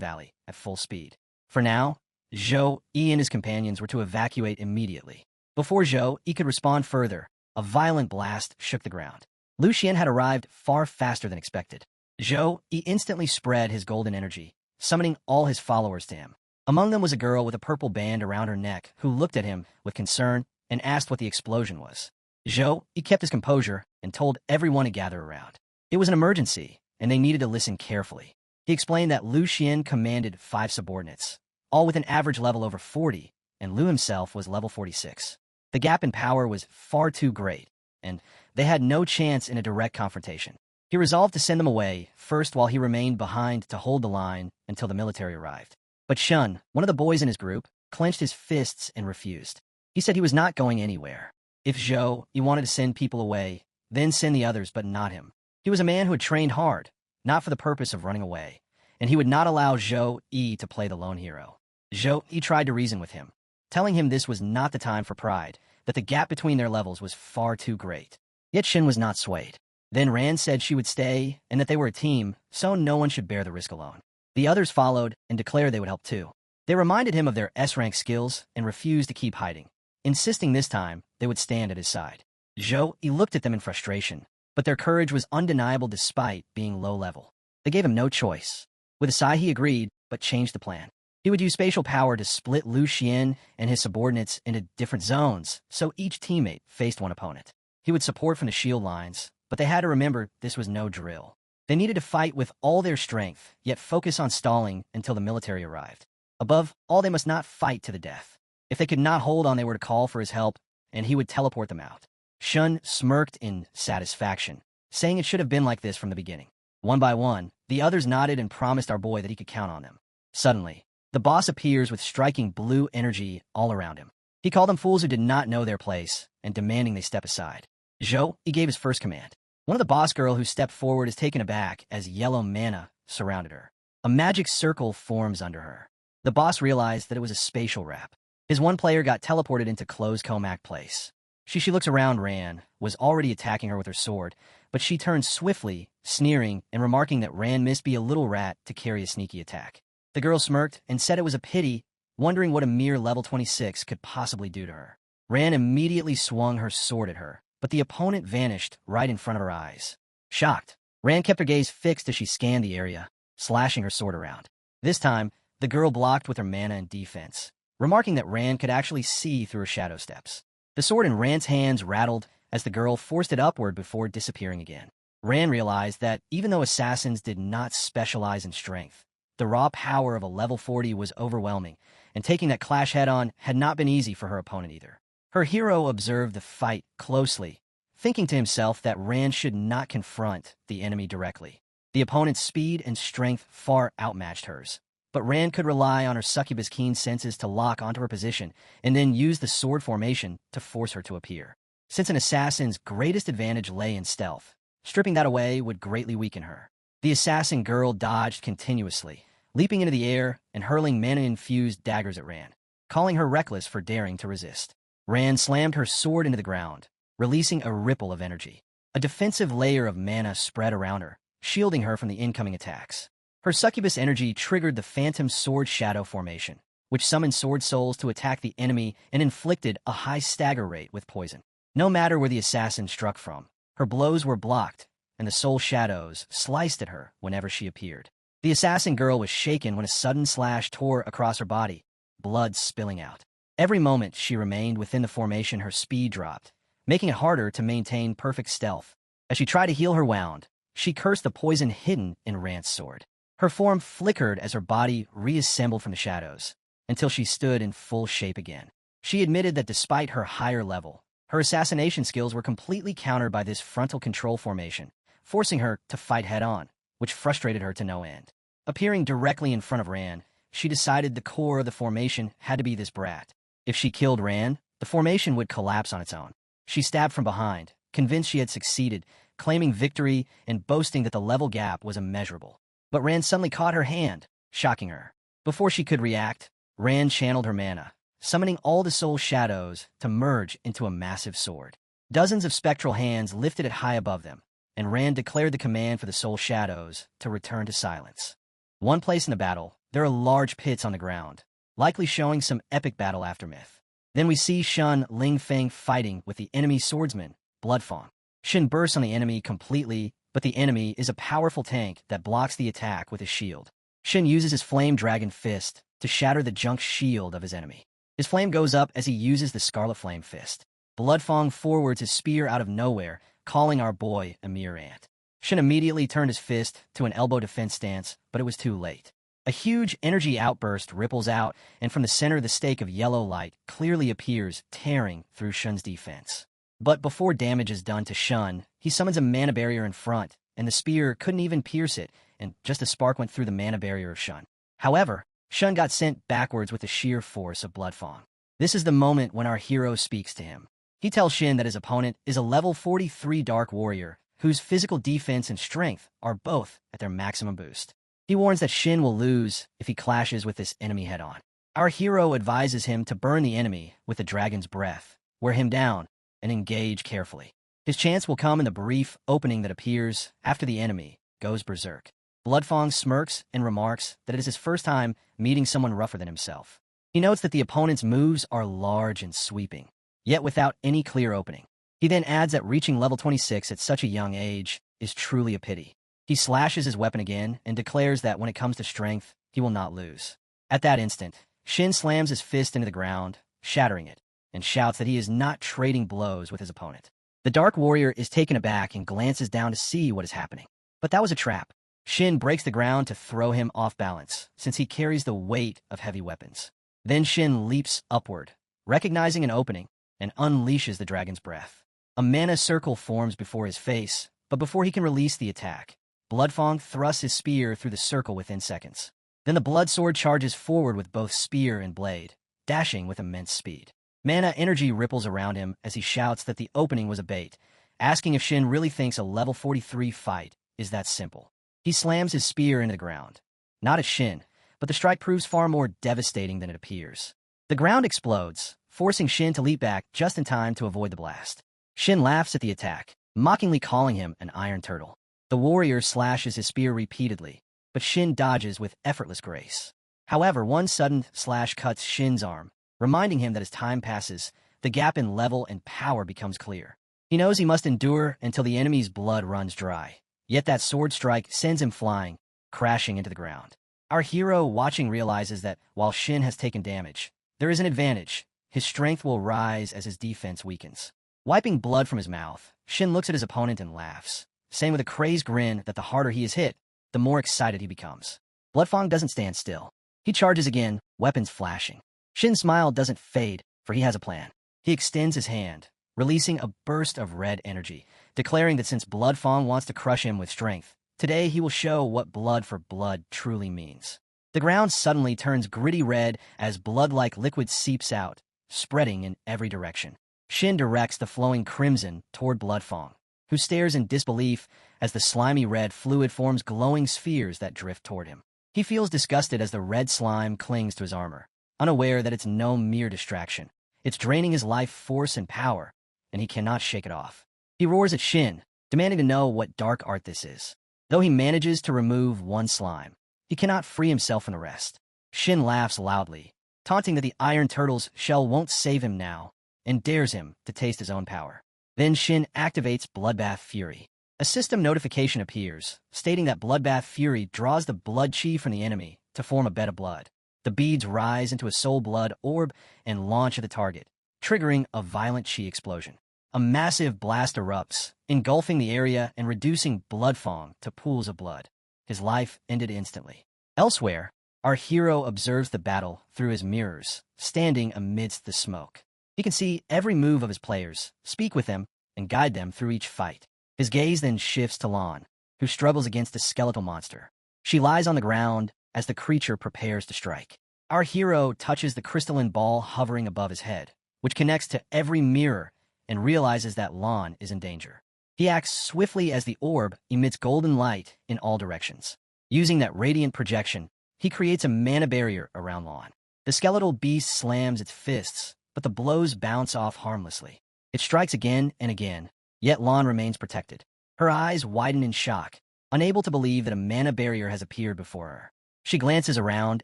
Valley at full speed. For now, Zhou Yi and his companions were to evacuate immediately. Before Zhou Yi could respond further, a violent blast shook the ground. Lu Xian had arrived far faster than expected. Zhou Yi instantly spread his golden energy, summoning all his followers to him. Among them was a girl with a purple band around her neck who looked at him with concern and asked what the explosion was. Zhou Yi kept his composure and told everyone to gather around. It was an emergency, and they needed to listen carefully. He explained that Lu Xian commanded 5 subordinates, all with an average level over 40, and Lu himself was level 46. The gap in power was far too great, and they had no chance in a direct confrontation. He resolved to send them away, first while he remained behind to hold the line until the military arrived. But Shun, one of the boys in his group, clenched his fists and refused. He said he was not going anywhere. If Zhou Yi wanted to send people away, then send the others, but not him. He was a man who had trained hard, not for the purpose of running away, and he would not allow Zhou Yi to play the lone hero. Zhou Yi tried to reason with him, telling him this was not the time for pride, that the gap between their levels was far too great. Yet Shin was not swayed. Then Ran said she would stay and that they were a team, so no one should bear the risk alone. The others followed and declared they would help too. They reminded him of their S-rank skills and refused to keep hiding. insisting this time they would stand at his side. He looked at them in frustration, but their courage was undeniable despite being low level. They gave him no choice. With a sigh, he agreed, but changed the plan. He would use spatial power to split Lu Xian and his subordinates into different zones, so each teammate faced one opponent. He would support from the shield lines, but they had to remember this was no drill. They needed to fight with all their strength, yet focus on stalling until the military arrived. Above all, they must not fight to the death. If they could not hold on, they were to call for his help, and he would teleport them out. Shun smirked in satisfaction, saying it should have been like this from the beginning. One by one, the others nodded and promised our boy that he could count on them. Suddenly, the boss appears with striking blue energy all around him. He called them fools who did not know their place, and demanding they step aside. He gave his first command. One of the boss girl who stepped forward is taken aback as yellow mana surrounded her. A magic circle forms under her. The boss realized that it was a spatial wrap. His one player got teleported into closed Comac place. She looks around. Ran was already attacking her with her sword, but she turned swiftly, sneering and remarking that Ran must be a little rat to carry a sneaky attack. The girl smirked and said it was a pity, wondering what a mere level 26 could possibly do to her. Ran immediately swung her sword at her, but the opponent vanished right in front of her eyes. Shocked, Ran kept her gaze fixed as she scanned the area, slashing her sword around. This time, the girl blocked with her mana and defense, remarking that Ran could actually see through her shadow steps. The sword in Ran's hands rattled as the girl forced it upward before disappearing again. Ran realized that even though assassins did not specialize in strength, the raw power of a level 40 was overwhelming, and taking that clash head-on had not been easy for her opponent either. Her hero observed the fight closely, thinking to himself that Ran should not confront the enemy directly. The opponent's speed and strength far outmatched hers, but Ran could rely on her succubus keen senses to lock onto her position and then use the sword formation to force her to appear. Since an assassin's greatest advantage lay in stealth, stripping that away would greatly weaken her. The assassin girl dodged continuously, leaping into the air and hurling mana-infused daggers at Ran, calling her reckless for daring to resist. Ran slammed her sword into the ground, releasing a ripple of energy. A defensive layer of mana spread around her, shielding her from the incoming attacks. Her succubus energy triggered the phantom sword shadow formation, which summoned sword souls to attack the enemy and inflicted a high stagger rate with poison. No matter where the assassin struck from, her blows were blocked, and the soul shadows sliced at her whenever she appeared. The assassin girl was shaken when a sudden slash tore across her body, blood spilling out. Every moment she remained within the formation, her speed dropped, making it harder to maintain perfect stealth. As she tried to heal her wound, she cursed the poison hidden in Ran's sword. Her form flickered as her body reassembled from the shadows, until she stood in full shape again. She admitted that despite her higher level, her assassination skills were completely countered by this frontal control formation, forcing her to fight head-on, which frustrated her to no end. Appearing directly in front of Ran, she decided the core of the formation had to be this brat. If she killed Ran, the formation would collapse on its own. She stabbed from behind, convinced she had succeeded, claiming victory and boasting that the level gap was immeasurable. But Ran suddenly caught her hand, shocking her. Before she could react, Ran channeled her mana, summoning all the soul shadows to merge into a massive sword. Dozens of spectral hands lifted it high above them, and Ran declared the command for the soul shadows to return to silence. One place in the battle, there are large pits on the ground, likely showing some epic battle aftermath. Then we see Shun Lingfeng fighting with the enemy swordsman, Bloodfang. Shin bursts on the enemy completely, but the enemy is a powerful tank that blocks the attack with his shield. Shin uses his flame dragon fist to shatter the junk shield of his enemy. His flame goes up as he uses the scarlet flame fist. Bloodfang forwards his spear out of nowhere, calling our boy a mere ant. Shin immediately turned his fist to an elbow defense stance, but it was too late. A huge energy outburst ripples out, and from the center of the stake of yellow light clearly appears, tearing through Shun's defense. But before damage is done to Shun, he summons a mana barrier in front, and the spear couldn't even pierce it, and just a spark went through the mana barrier of Shun. However, Shun got sent backwards with the sheer force of Bloodfang. This is the moment when our hero speaks to him. He tells Shin that his opponent is a level 43 Dark Warrior, whose physical defense and strength are both at their maximum boost. He warns that Shin will lose if he clashes with this enemy head-on. Our hero advises him to burn the enemy with the dragon's breath, wear him down, and engage carefully. His chance will come in the brief opening that appears after the enemy goes berserk. Bloodfang smirks and remarks that it is his first time meeting someone rougher than himself. He notes that the opponent's moves are large and sweeping, yet without any clear opening. He then adds that reaching level 26 at such a young age is truly a pity. He slashes his weapon again and declares that when it comes to strength, he will not lose. At that instant, Shin slams his fist into the ground, shattering it, and shouts that he is not trading blows with his opponent. The Dark Warrior is taken aback and glances down to see what is happening. But that was a trap. Shin breaks the ground to throw him off balance, since he carries the weight of heavy weapons. Then Shin leaps upward, recognizing an opening, and unleashes the dragon's breath. A mana circle forms before his face, but before he can release the attack, Bloodfang thrusts his spear through the circle within seconds. Then the blood sword charges forward with both spear and blade, dashing with immense speed. Mana energy ripples around him as he shouts that the opening was a bait, asking if Shin really thinks a level 43 fight is that simple. He slams his spear into the ground. Not at Shin, but the strike proves far more devastating than it appears. The ground explodes, forcing Shin to leap back just in time to avoid the blast. Shin laughs at the attack, mockingly calling him an iron turtle. The warrior slashes his spear repeatedly, but Shin dodges with effortless grace. However, one sudden slash cuts Shin's arm, reminding him that as time passes, the gap in level and power becomes clear. He knows he must endure until the enemy's blood runs dry. Yet that sword strike sends him flying, crashing into the ground. Our hero watching realizes that while Shin has taken damage, there is an advantage. His strength will rise as his defense weakens. Wiping blood from his mouth, Shin looks at his opponent and laughs, saying with a crazed grin that the harder he is hit, the more excited he becomes. Bloodfang doesn't stand still. He charges again, weapons flashing. Shin's smile doesn't fade, for he has a plan. He extends his hand, releasing a burst of red energy, declaring that since Bloodfang wants to crush him with strength, today he will show what blood for blood truly means. The ground suddenly turns gritty red as blood-like liquid seeps out, spreading in every direction. Shin directs the flowing crimson toward Bloodfang, who stares in disbelief as the slimy red fluid forms glowing spheres that drift toward him. He feels disgusted as the red slime clings to his armor, unaware that it's no mere distraction. It's draining his life force and power, and he cannot shake it off. He roars at Shin, demanding to know what dark art this is. Though he manages to remove one slime, he cannot free himself from the rest. Shin laughs loudly, taunting that the Iron Turtle's shell won't save him now, and dares him to taste his own power. Then Shin activates Bloodbath Fury. A system notification appears, stating that Bloodbath Fury draws the blood chi from the enemy to form a bed of blood. The beads rise into a soul blood orb and launch at the target, triggering a violent chi explosion. A massive blast erupts, engulfing the area and reducing Bloodfang to pools of blood. His life ended instantly. Elsewhere, our hero observes the battle through his mirrors, standing amidst the smoke. He can see every move of his players, speak with them, and guide them through each fight. His gaze then shifts to Lan, who struggles against a skeletal monster. She lies on the ground as the creature prepares to strike. Our hero touches the crystalline ball hovering above his head, which connects to every mirror, and realizes that Lan is in danger. He acts swiftly as the orb emits golden light in all directions. Using that radiant projection, he creates a mana barrier around Lan. The skeletal beast slams its fists, but the blows bounce off harmlessly. It strikes again and again, yet Lan remains protected. Her eyes widen in shock, unable to believe that a mana barrier has appeared before her. She glances around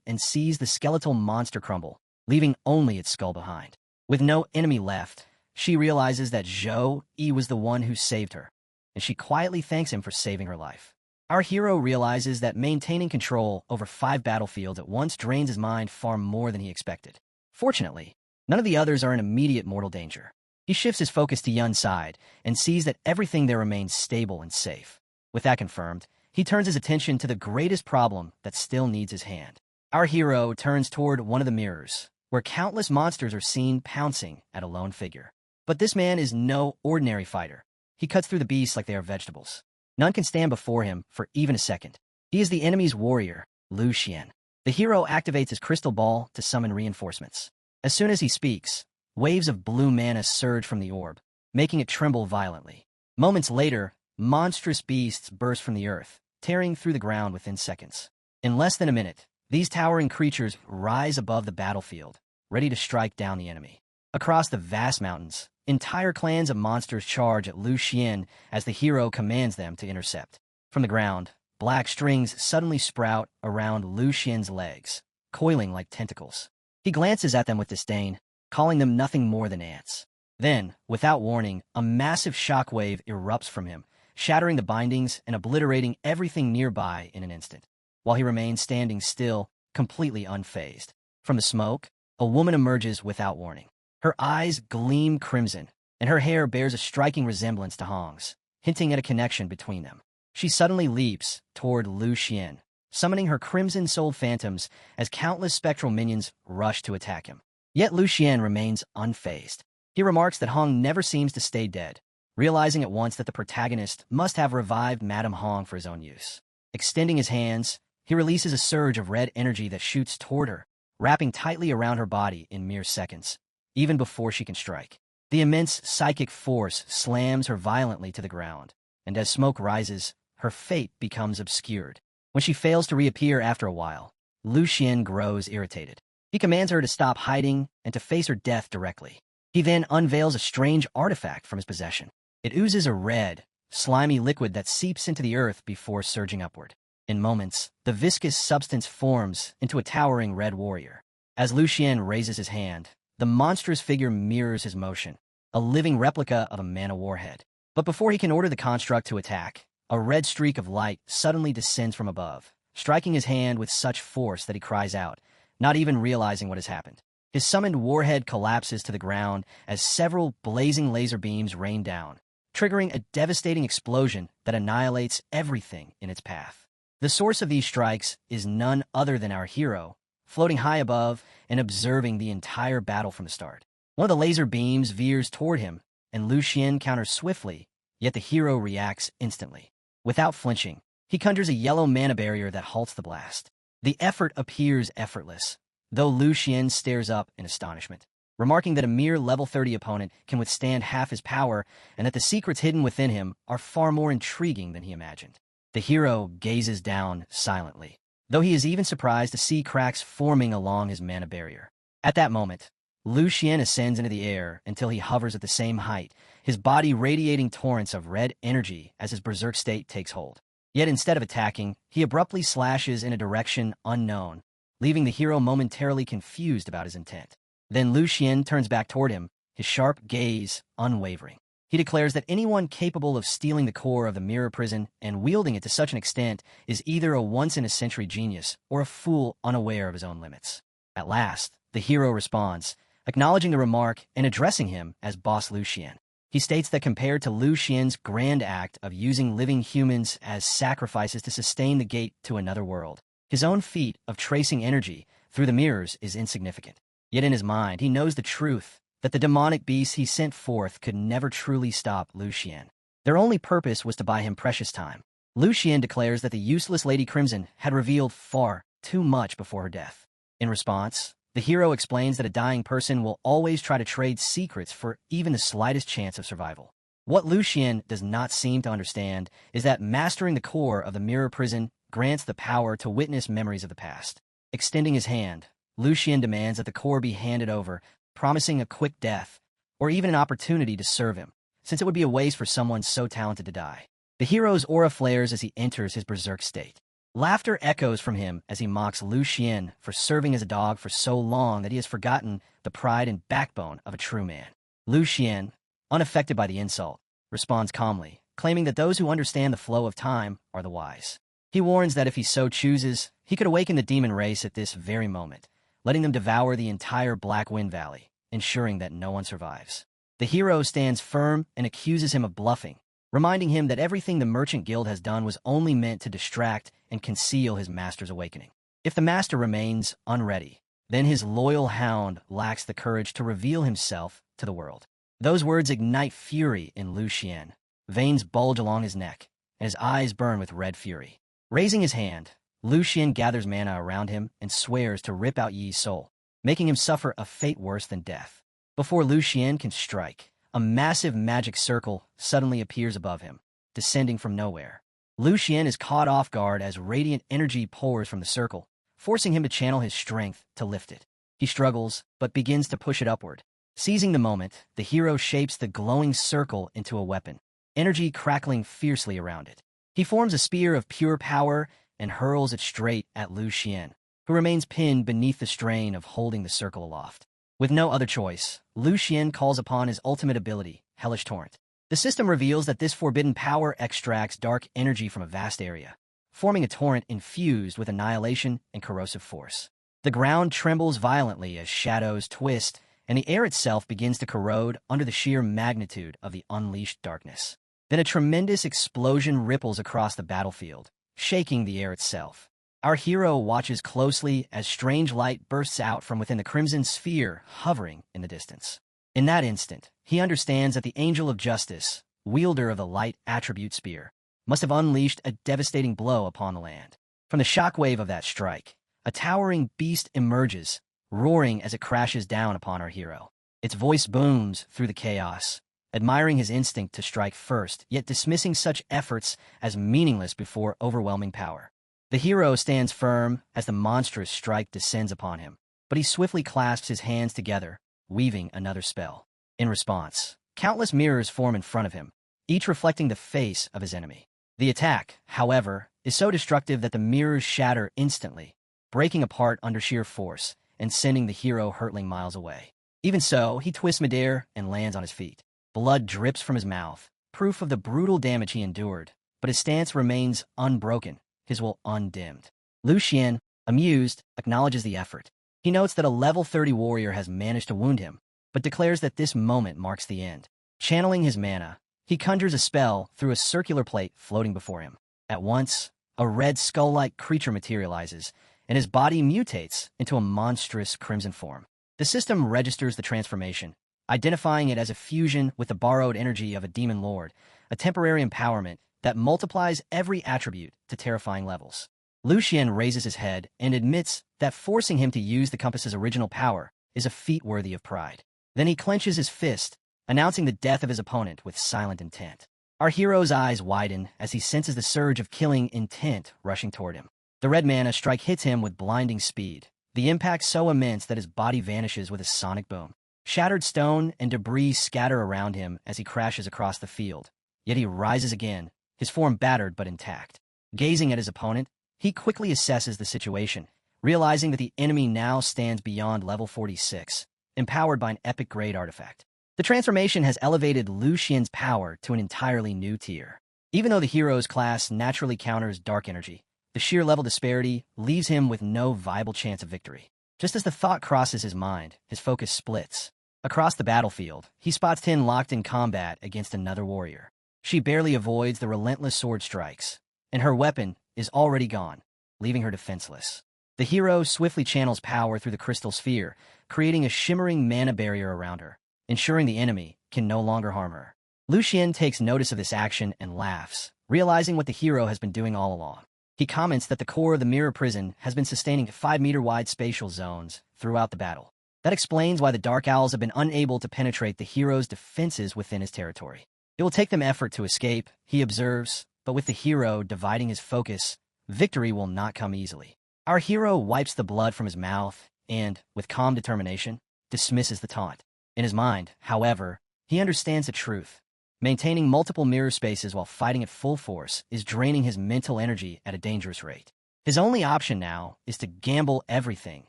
and sees the skeletal monster crumble, leaving only its skull behind. With no enemy left, she realizes that Zhou Yi was the one who saved her, and she quietly thanks him for saving her life. Our hero realizes that maintaining control over 5 battlefields at once drains his mind far more than he expected. Fortunately, none of the others are in immediate mortal danger. He shifts his focus to Yun's side and sees that everything there remains stable and safe. With that confirmed, he turns his attention to the greatest problem that still needs his hand. Our hero turns toward one of the mirrors, where countless monsters are seen pouncing at a lone figure. But this man is no ordinary fighter. He cuts through the beasts like they are vegetables. None can stand before him for even a second. He is the enemy's warrior, Lu Xian. The hero activates his crystal ball to summon reinforcements. As soon as he speaks, waves of blue mana surge from the orb, making it tremble violently. Moments later, monstrous beasts burst from the earth, tearing through the ground within seconds. In less than a minute, these towering creatures rise above the battlefield, ready to strike down the enemy. Across the vast mountains, entire clans of monsters charge at Lu Xian as the hero commands them to intercept. From the ground, black strings suddenly sprout around Lu Xian's legs, coiling like tentacles. He glances at them with disdain, calling them nothing more than ants. Then, without warning, a massive shockwave erupts from him, shattering the bindings and obliterating everything nearby in an instant, while he remains standing still, completely unfazed. From the smoke, a woman emerges without warning. Her eyes gleam crimson, and her hair bears a striking resemblance to Hong's, hinting at a connection between them. She suddenly leaps toward Lu Xian, summoning her crimson-souled phantoms as countless spectral minions rush to attack him. Yet Lu Xian remains unfazed. He remarks that Hong never seems to stay dead, realizing at once that the protagonist must have revived Madame Hong for his own use. Extending his hands, he releases a surge of red energy that shoots toward her, wrapping tightly around her body in mere seconds, even before she can strike. The immense psychic force slams her violently to the ground, and as smoke rises, her fate becomes obscured. When she fails to reappear after a while, Lu Xian grows irritated. He commands her to stop hiding and to face her death directly. He then unveils a strange artifact from his possession. It oozes a red, slimy liquid that seeps into the earth before surging upward. In moments, the viscous substance forms into a towering red warrior. As Lu Xian raises his hand, the monstrous figure mirrors his motion, a living replica of a manhwa warhead. But before he can order the construct to attack, a red streak of light suddenly descends from above, striking his hand with such force that he cries out, not even realizing what has happened. His summoned warhead collapses to the ground as several blazing laser beams rain down, triggering a devastating explosion that annihilates everything in its path. The source of these strikes is none other than our hero, floating high above and observing the entire battle from the start. One of the laser beams veers toward him, and Lu Xian counters swiftly, yet the hero reacts instantly. Without flinching, he conjures a yellow mana barrier that halts the blast. The effort appears effortless, though Lu Xian stares up in astonishment, remarking that a mere level 30 opponent can withstand half his power and that the secrets hidden within him are far more intriguing than he imagined. The hero gazes down silently, though he is even surprised to see cracks forming along his mana barrier. At that moment, Lu Xian ascends into the air until he hovers at the same height, his body radiating torrents of red energy as his berserk state takes hold. Yet instead of attacking, he abruptly slashes in a direction unknown, leaving the hero momentarily confused about his intent. Then Lu Xian turns back toward him, his sharp gaze unwavering. He declares that anyone capable of stealing the core of the mirror prison and wielding it to such an extent is either a once-in-a-century genius or a fool unaware of his own limits. At last, the hero responds, acknowledging the remark and addressing him as Boss Lu Xian. He states that compared to Lu Xian's grand act of using living humans as sacrifices to sustain the gate to another world, his own feat of tracing energy through the mirrors is insignificant. Yet in his mind, he knows the truth, that the demonic beasts he sent forth could never truly stop Lu Xian. Their only purpose was to buy him precious time. Lu Xian declares that the useless Lady Crimson had revealed far too much before her death. In response, the hero explains that a dying person will always try to trade secrets for even the slightest chance of survival. What Lu Xian does not seem to understand is that mastering the core of the mirror prison grants the power to witness memories of the past. Extending his hand, Lu Xian demands that the core be handed over, promising a quick death, or even an opportunity to serve him, since it would be a waste for someone so talented to die. The hero's aura flares as he enters his berserk state. Laughter echoes from him as he mocks Lu Xian for serving as a dog for so long that he has forgotten the pride and backbone of a true man. Lu Xian, unaffected by the insult, responds calmly, claiming that those who understand the flow of time are the wise. He warns that if he so chooses, he could awaken the demon race at this very moment, letting them devour the entire Black Wind Valley, ensuring that no one survives. The hero stands firm and accuses him of bluffing, reminding him that everything the Merchant Guild has done was only meant to distract and conceal his master's awakening. If the master remains unready, then his loyal hound lacks the courage to reveal himself to the world. Those words ignite fury in Lu Xian. Veins bulge along his neck, and his eyes burn with red fury. Raising his hand, Lu Xian gathers mana around him and swears to rip out Yi's soul, making him suffer a fate worse than death. Before Lu Xian can strike, a massive magic circle suddenly appears above him, descending from nowhere. Lu Xian is caught off guard as radiant energy pours from the circle, forcing him to channel his strength to lift it. He struggles, but begins to push it upward. Seizing the moment, the hero shapes the glowing circle into a weapon, energy crackling fiercely around it. He forms a spear of pure power and hurls it straight at Lu Xian, who remains pinned beneath the strain of holding the circle aloft. With no other choice, Lu Xian calls upon his ultimate ability, Hellish Torrent. The system reveals that this forbidden power extracts dark energy from a vast area, forming a torrent infused with annihilation and corrosive force. The ground trembles violently as shadows twist, and the air itself begins to corrode under the sheer magnitude of the unleashed darkness. Then a tremendous explosion ripples across the battlefield, shaking the air itself. Our hero watches closely as strange light bursts out from within the crimson sphere hovering in the distance. In that instant, he understands that the Angel of Justice, wielder of the light attribute spear, must have unleashed a devastating blow upon the land. From the shockwave of that strike, a towering beast emerges, roaring as it crashes down upon our hero. Its voice booms through the chaos, admiring his instinct to strike first, yet dismissing such efforts as meaningless before overwhelming power. The hero stands firm as the monstrous strike descends upon him, but he swiftly clasps his hands together, weaving another spell. In response, countless mirrors form in front of him, each reflecting the face of his enemy. The attack, however, is so destructive that the mirrors shatter instantly, breaking apart under sheer force and sending the hero hurtling miles away. Even so, he twists midair and lands on his feet. Blood drips from his mouth, proof of the brutal damage he endured, but his stance remains unbroken, his will undimmed. Lu Xian, amused, acknowledges the effort. He notes that a level 30 warrior has managed to wound him, but declares that this moment marks the end. Channeling his mana, he conjures a spell through a circular plate floating before him. At once, a red skull-like creature materializes, and his body mutates into a monstrous crimson form. The system registers the transformation, identifying it as a fusion with the borrowed energy of a demon lord, a temporary empowerment that multiplies every attribute to terrifying levels. Lu Xian raises his head and admits that forcing him to use the compass's original power is a feat worthy of pride. Then he clenches his fist, announcing the death of his opponent with silent intent. Our hero's eyes widen as he senses the surge of killing intent rushing toward him. The red mana strike hits him with blinding speed, the impact so immense that his body vanishes with a sonic boom. Shattered stone and debris scatter around him as he crashes across the field, yet he rises again, his form battered but intact. Gazing at his opponent, he quickly assesses the situation, realizing that the enemy now stands beyond level 46, empowered by an epic-grade artifact. The transformation has elevated Lu Xian's power to an entirely new tier. Even though the hero's class naturally counters dark energy, the sheer level disparity leaves him with no viable chance of victory. Just as the thought crosses his mind, his focus splits. Across the battlefield, he spots Tin locked in combat against another warrior. She barely avoids the relentless sword strikes, and her weapon is already gone, leaving her defenseless. The hero swiftly channels power through the crystal sphere, creating a shimmering mana barrier around her, ensuring the enemy can no longer harm her. Lu Xian takes notice of this action and laughs, realizing what the hero has been doing all along. He comments that the core of the mirror prison has been sustaining 5-meter-wide spatial zones throughout the battle. That explains why the Dark Owls have been unable to penetrate the hero's defenses within his territory. It will take them effort to escape, he observes, but with the hero dividing his focus, victory will not come easily. Our hero wipes the blood from his mouth and, with calm determination, dismisses the taunt. In his mind, however, he understands the truth. Maintaining multiple mirror spaces while fighting at full force is draining his mental energy at a dangerous rate. His only option now is to gamble everything,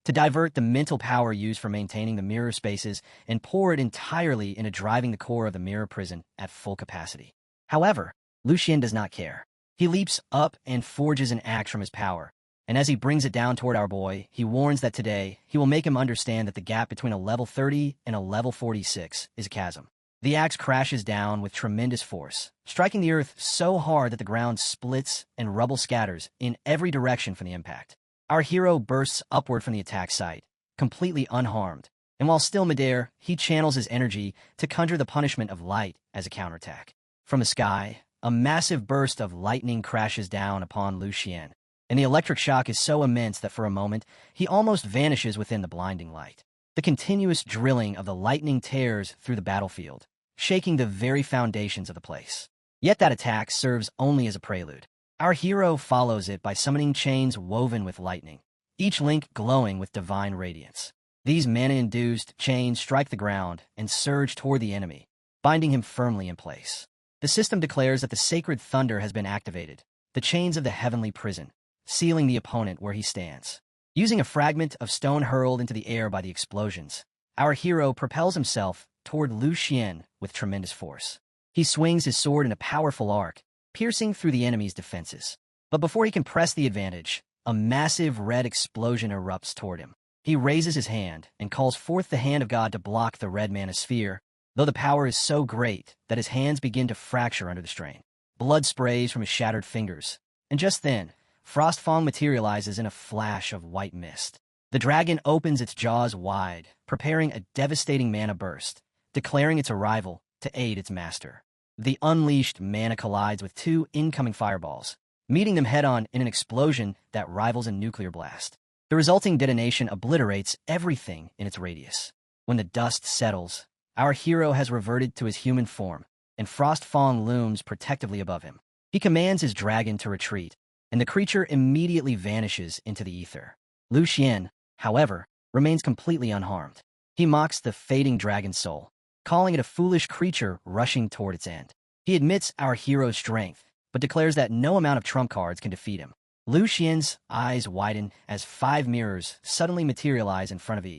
to divert the mental power used for maintaining the mirror spaces and pour it entirely into driving the core of the mirror prison at full capacity. However, Lu Xian does not care. He leaps up and forges an axe from his power, and as he brings it down toward our boy, he warns that today he will make him understand that the gap between a level 30 and a level 46 is a chasm. The axe crashes down with tremendous force, striking the earth so hard that the ground splits and rubble scatters in every direction from the impact. Our hero bursts upward from the attack site, completely unharmed, and while still midair, he channels his energy to conjure the punishment of light as a counterattack. From the sky, a massive burst of lightning crashes down upon Lu Xian, and the electric shock is so immense that for a moment, he almost vanishes within the blinding light. The continuous drilling of the lightning tears through the battlefield, shaking the very foundations of the place. Yet that attack serves only as a prelude. Our hero follows it by summoning chains woven with lightning, each link glowing with divine radiance. These mana-induced chains strike the ground and surge toward the enemy, binding him firmly in place. The system declares that the sacred thunder has been activated, the chains of the heavenly prison, sealing the opponent where he stands. Using a fragment of stone hurled into the air by the explosions, our hero propels himself toward Lu Xian with tremendous force. He swings his sword in a powerful arc, piercing through the enemy's defenses. But before he can press the advantage, a massive red explosion erupts toward him. He raises his hand and calls forth the hand of God to block the red mana sphere, though the power is so great that his hands begin to fracture under the strain. Blood sprays from his shattered fingers, and just then, Frostfang materializes in a flash of white mist. The dragon opens its jaws wide, preparing a devastating mana burst, declaring its arrival to aid its master. The unleashed mana collides with two incoming fireballs, meeting them head-on in an explosion that rivals a nuclear blast. The resulting detonation obliterates everything in its radius. When the dust settles, our hero has reverted to his human form, and Frostfang looms protectively above him. He commands his dragon to retreat, and the creature immediately vanishes into the ether. Lu Xian, however, remains completely unharmed. He mocks the fading dragon's soul, calling it a foolish creature rushing toward its end. He admits our hero's strength, but declares that no amount of trump cards can defeat him. Lu Xian's eyes widen as 5 mirrors suddenly materialize in front of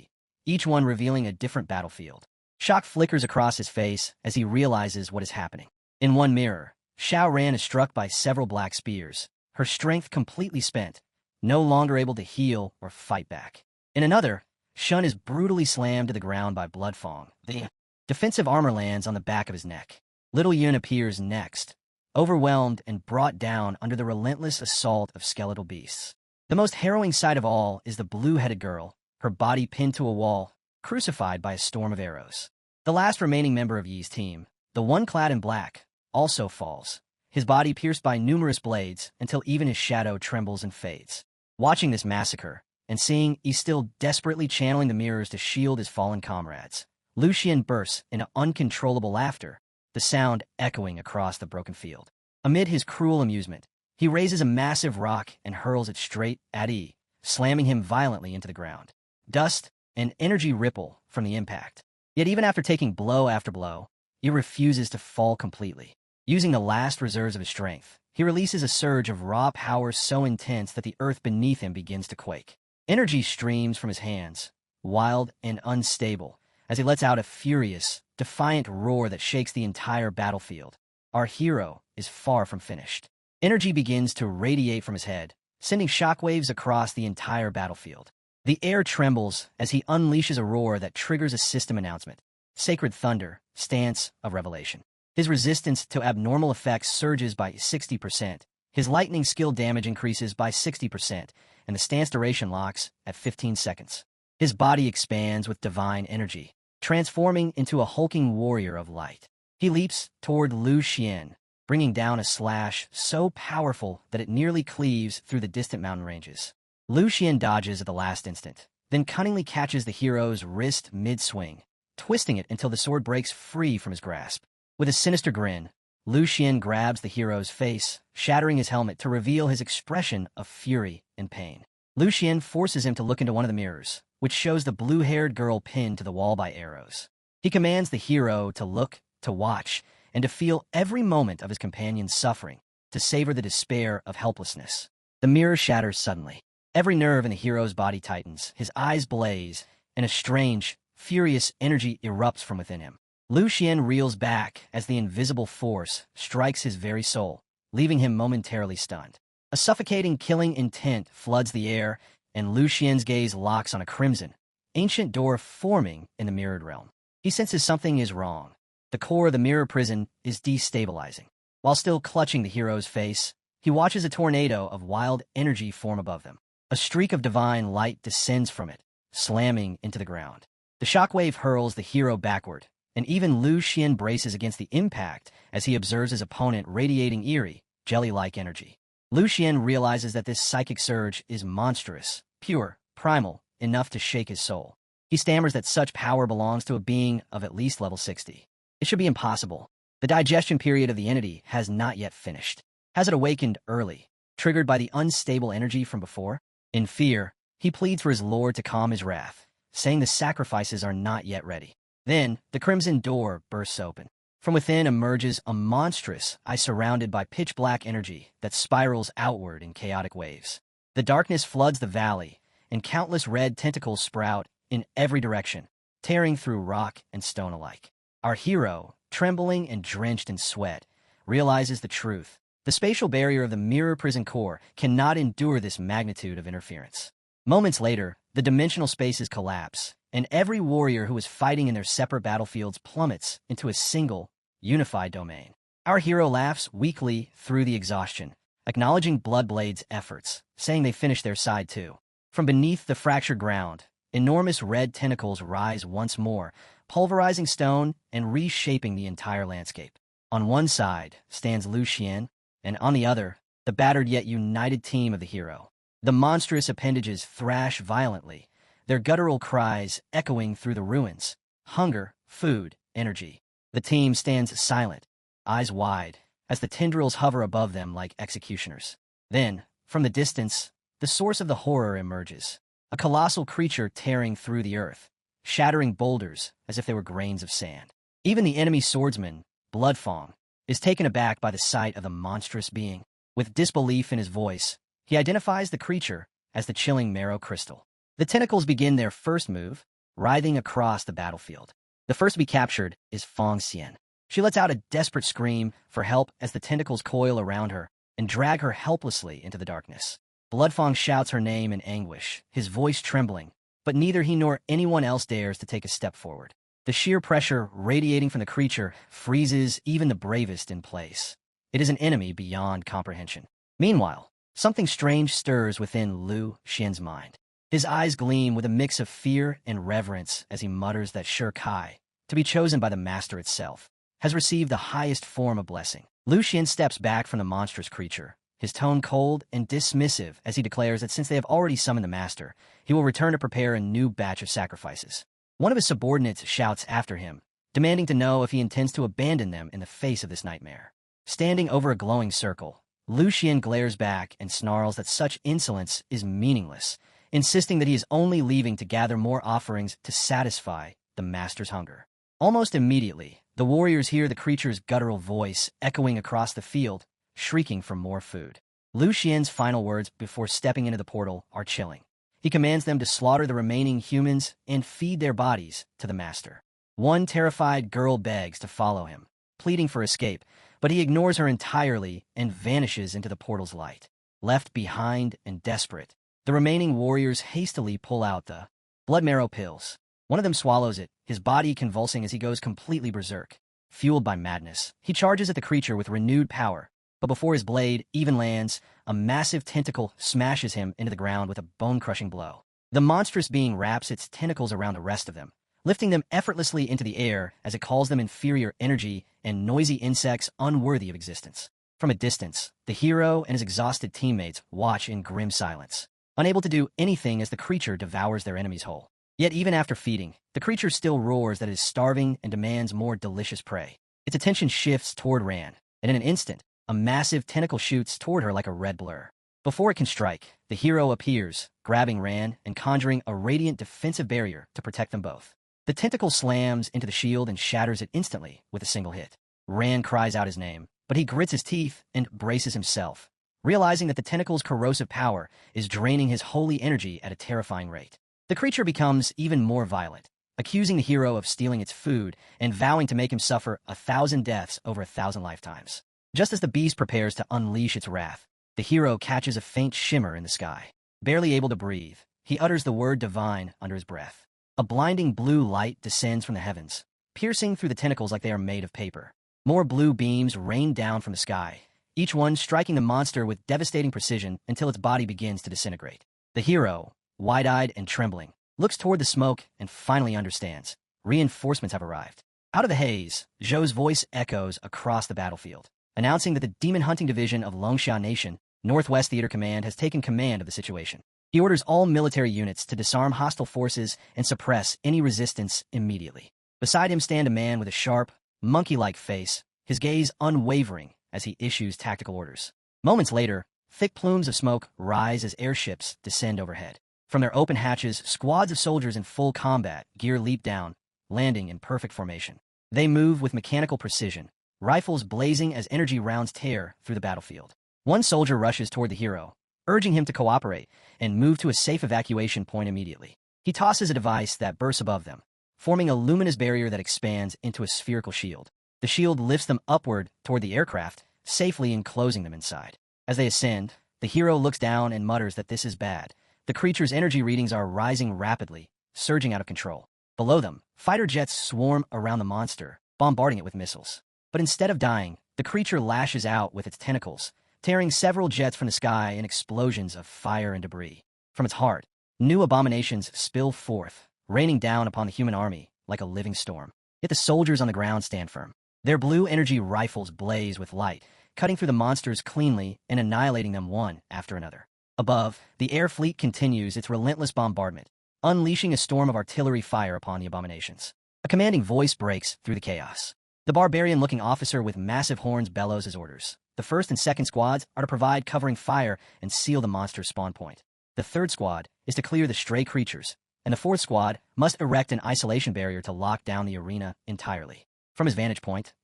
each one revealing a different battlefield. Shock flickers across his face as he realizes what is happening. In one mirror, Xiao Ran is struck by several black spears, her strength completely spent, no longer able to heal or fight back. In another, Shun is brutally slammed to the ground by Bloodfang. The defensive armor lands on the back of his neck. Little Yun appears next, overwhelmed and brought down under the relentless assault of skeletal beasts. The most harrowing sight of all is the blue-headed girl, her body pinned to a wall, crucified by a storm of arrows. The last remaining member of Yi's team, the one clad in black, also falls, his body pierced by numerous blades until even his shadow trembles and fades. Watching this massacre, and seeing Yi still desperately channeling the mirrors to shield his fallen comrades, Lu Xian bursts into uncontrollable laughter, the sound echoing across the broken field. Amid his cruel amusement, he raises a massive rock and hurls it straight at Yi, slamming him violently into the ground. Dust and energy ripple from the impact. Yet even after taking blow after blow, Yi refuses to fall completely. Using the last reserves of his strength, he releases a surge of raw power so intense that the earth beneath him begins to quake. Energy streams from his hands, wild and unstable, as he lets out a furious, defiant roar that shakes the entire battlefield. Our hero is far from finished. Energy begins to radiate from his head, sending shockwaves across the entire battlefield. The air trembles as he unleashes a roar that triggers a system announcement. Sacred Thunder, Stance of Revelation. His resistance to abnormal effects surges by 60%, his lightning skill damage increases by 60%, and the stance duration locks at 15 seconds. His body expands with divine energy, transforming into a hulking warrior of light. He leaps toward Lu Xian, bringing down a slash so powerful that it nearly cleaves through the distant mountain ranges. Lu Xian dodges at the last instant, then cunningly catches the hero's wrist mid-swing, twisting it until the sword breaks free from his grasp. With a sinister grin, Lu Xian grabs the hero's face, shattering his helmet to reveal his expression of fury and pain. Lu Xian forces him to look into one of the mirrors, which shows the blue-haired girl pinned to the wall by arrows. He commands the hero to look, to watch, and to feel every moment of his companion's suffering, to savor the despair of helplessness. The mirror shatters suddenly. Every nerve in the hero's body tightens, his eyes blaze, and a strange, furious energy erupts from within him. Lu Xian reels back as the invisible force strikes his very soul, leaving him momentarily stunned. A suffocating killing intent floods the air, and Lu Xian's gaze locks on a crimson, ancient door forming in the mirrored realm. He senses something is wrong. The core of the mirror prison is destabilizing. While still clutching the hero's face, he watches a tornado of wild energy form above them. A streak of divine light descends from it, slamming into the ground. The shockwave hurls the hero backward, and even Lu Xian braces against the impact as he observes his opponent radiating eerie, jelly-like energy. Lu Xian realizes that this psychic surge is monstrous, pure, primal, enough to shake his soul. He stammers that such power belongs to a being of at least level 60. It should be impossible. The digestion period of the entity has not yet finished. Has it awakened early, triggered by the unstable energy from before? In fear, he pleads for his lord to calm his wrath, saying the sacrifices are not yet ready. Then, the crimson door bursts open. From within emerges a monstrous eye surrounded by pitch-black energy that spirals outward in chaotic waves. The darkness floods the valley, and countless red tentacles sprout in every direction, tearing through rock and stone alike. Our hero, trembling and drenched in sweat, realizes the truth. The spatial barrier of the mirror prison core cannot endure this magnitude of interference. Moments later, the dimensional spaces collapse, and every warrior who is fighting in their separate battlefields plummets into a single, unified domain. Our hero laughs weakly through the exhaustion, acknowledging Bloodblade's efforts, saying they finished their side too. From beneath the fractured ground, enormous red tentacles rise once more, pulverizing stone and reshaping the entire landscape. On one side stands Lu Xian, and on the other, the battered yet united team of the hero. The monstrous appendages thrash violently, their guttural cries echoing through the ruins. Hunger, food, energy. The team stands silent, eyes wide, as the tendrils hover above them like executioners. Then, from the distance, the source of the horror emerges. A colossal creature tearing through the earth, shattering boulders as if they were grains of sand. Even the enemy swordsman, Bloodfang, is taken aback by the sight of the monstrous being. With disbelief in his voice, he identifies the creature as the chilling marrow crystal. The tentacles begin their first move, writhing across the battlefield. The first to be captured is Fang Xian. She lets out a desperate scream for help as the tentacles coil around her and drag her helplessly into the darkness. Bloodfang shouts her name in anguish, his voice trembling, but neither he nor anyone else dares to take a step forward. The sheer pressure radiating from the creature freezes even the bravest in place. It is an enemy beyond comprehension. Meanwhile, something strange stirs within Lu Xian's mind. His eyes gleam with a mix of fear and reverence as he mutters that Shi Kai, to be chosen by the master itself, has received the highest form of blessing. Lu Xian steps back from the monstrous creature, his tone cold and dismissive as he declares that since they have already summoned the master, he will return to prepare a new batch of sacrifices. One of his subordinates shouts after him, demanding to know if he intends to abandon them in the face of this nightmare. Standing over a glowing circle, Lu Xian glares back and snarls that such insolence is meaningless, insisting that he is only leaving to gather more offerings to satisfy the master's hunger. Almost immediately, the warriors hear the creature's guttural voice echoing across the field, shrieking for more food. Lu Xian's final words before stepping into the portal are chilling. He commands them to slaughter the remaining humans and feed their bodies to the master. One terrified girl begs to follow him, pleading for escape, but he ignores her entirely and vanishes into the portal's light. Left behind and desperate, the remaining warriors hastily pull out the blood marrow pills. One of them swallows it, his body convulsing as he goes completely berserk. Fueled by madness, he charges at the creature with renewed power, but before his blade even lands, a massive tentacle smashes him into the ground with a bone-crushing blow. The monstrous being wraps its tentacles around the rest of them, lifting them effortlessly into the air as it calls them inferior energy and noisy insects unworthy of existence. From a distance, the hero and his exhausted teammates watch in grim silence, unable to do anything as the creature devours their enemies whole. Yet even after feeding, the creature still roars that it is starving and demands more delicious prey. Its attention shifts toward Ran, and in an instant, a massive tentacle shoots toward her like a red blur. Before it can strike, the hero appears, grabbing Ran and conjuring a radiant defensive barrier to protect them both. The tentacle slams into the shield and shatters it instantly with a single hit. Ran cries out his name, but he grits his teeth and braces himself, realizing that the tentacle's corrosive power is draining his holy energy at a terrifying rate. The creature becomes even more violent, accusing the hero of stealing its food and vowing to make him suffer 1,000 deaths over 1,000 lifetimes. Just as the beast prepares to unleash its wrath, the hero catches a faint shimmer in the sky. Barely able to breathe, he utters the word divine under his breath. A blinding blue light descends from the heavens, piercing through the tentacles like they are made of paper. More blue beams rain down from the sky, each one striking the monster with devastating precision until its body begins to disintegrate. The hero, wide-eyed and trembling, looks toward the smoke and finally understands. Reinforcements have arrived. Out of the haze, Zhou's voice echoes across the battlefield, announcing that the Demon Hunting Division of Longsha Nation, Northwest Theater Command, has taken command of the situation. He orders all military units to disarm hostile forces and suppress any resistance immediately. Beside him stand a man with a sharp, monkey-like face, his gaze unwavering as he issues tactical orders. Moments later, thick plumes of smoke rise as airships descend overhead. From their open hatches, squads of soldiers in full combat gear leap down, landing in perfect formation. They move with mechanical precision, rifles blazing as energy rounds tear through the battlefield. One soldier rushes toward the hero, urging him to cooperate and move to a safe evacuation point immediately. He tosses a device that bursts above them, forming a luminous barrier that expands into a spherical shield. The shield lifts them upward toward the aircraft, safely enclosing them inside. As they ascend, the hero looks down and mutters that this is bad. The creature's energy readings are rising rapidly, surging out of control. Below them, fighter jets swarm around the monster, bombarding it with missiles. But instead of dying, the creature lashes out with its tentacles, tearing several jets from the sky in explosions of fire and debris. From its heart, new abominations spill forth, raining down upon the human army like a living storm. Yet the soldiers on the ground stand firm. Their blue energy rifles blaze with light, cutting through the monsters cleanly and annihilating them one after another. Above, the air fleet continues its relentless bombardment, unleashing a storm of artillery fire upon the abominations. A commanding voice breaks through the chaos. The barbarian-looking officer with massive horns bellows his orders. The first and second squads are to provide covering fire and seal the monster's spawn point. The third squad is to clear the stray creatures, and the fourth squad must erect an isolation barrier to lock down the arena entirely. From his vantage point,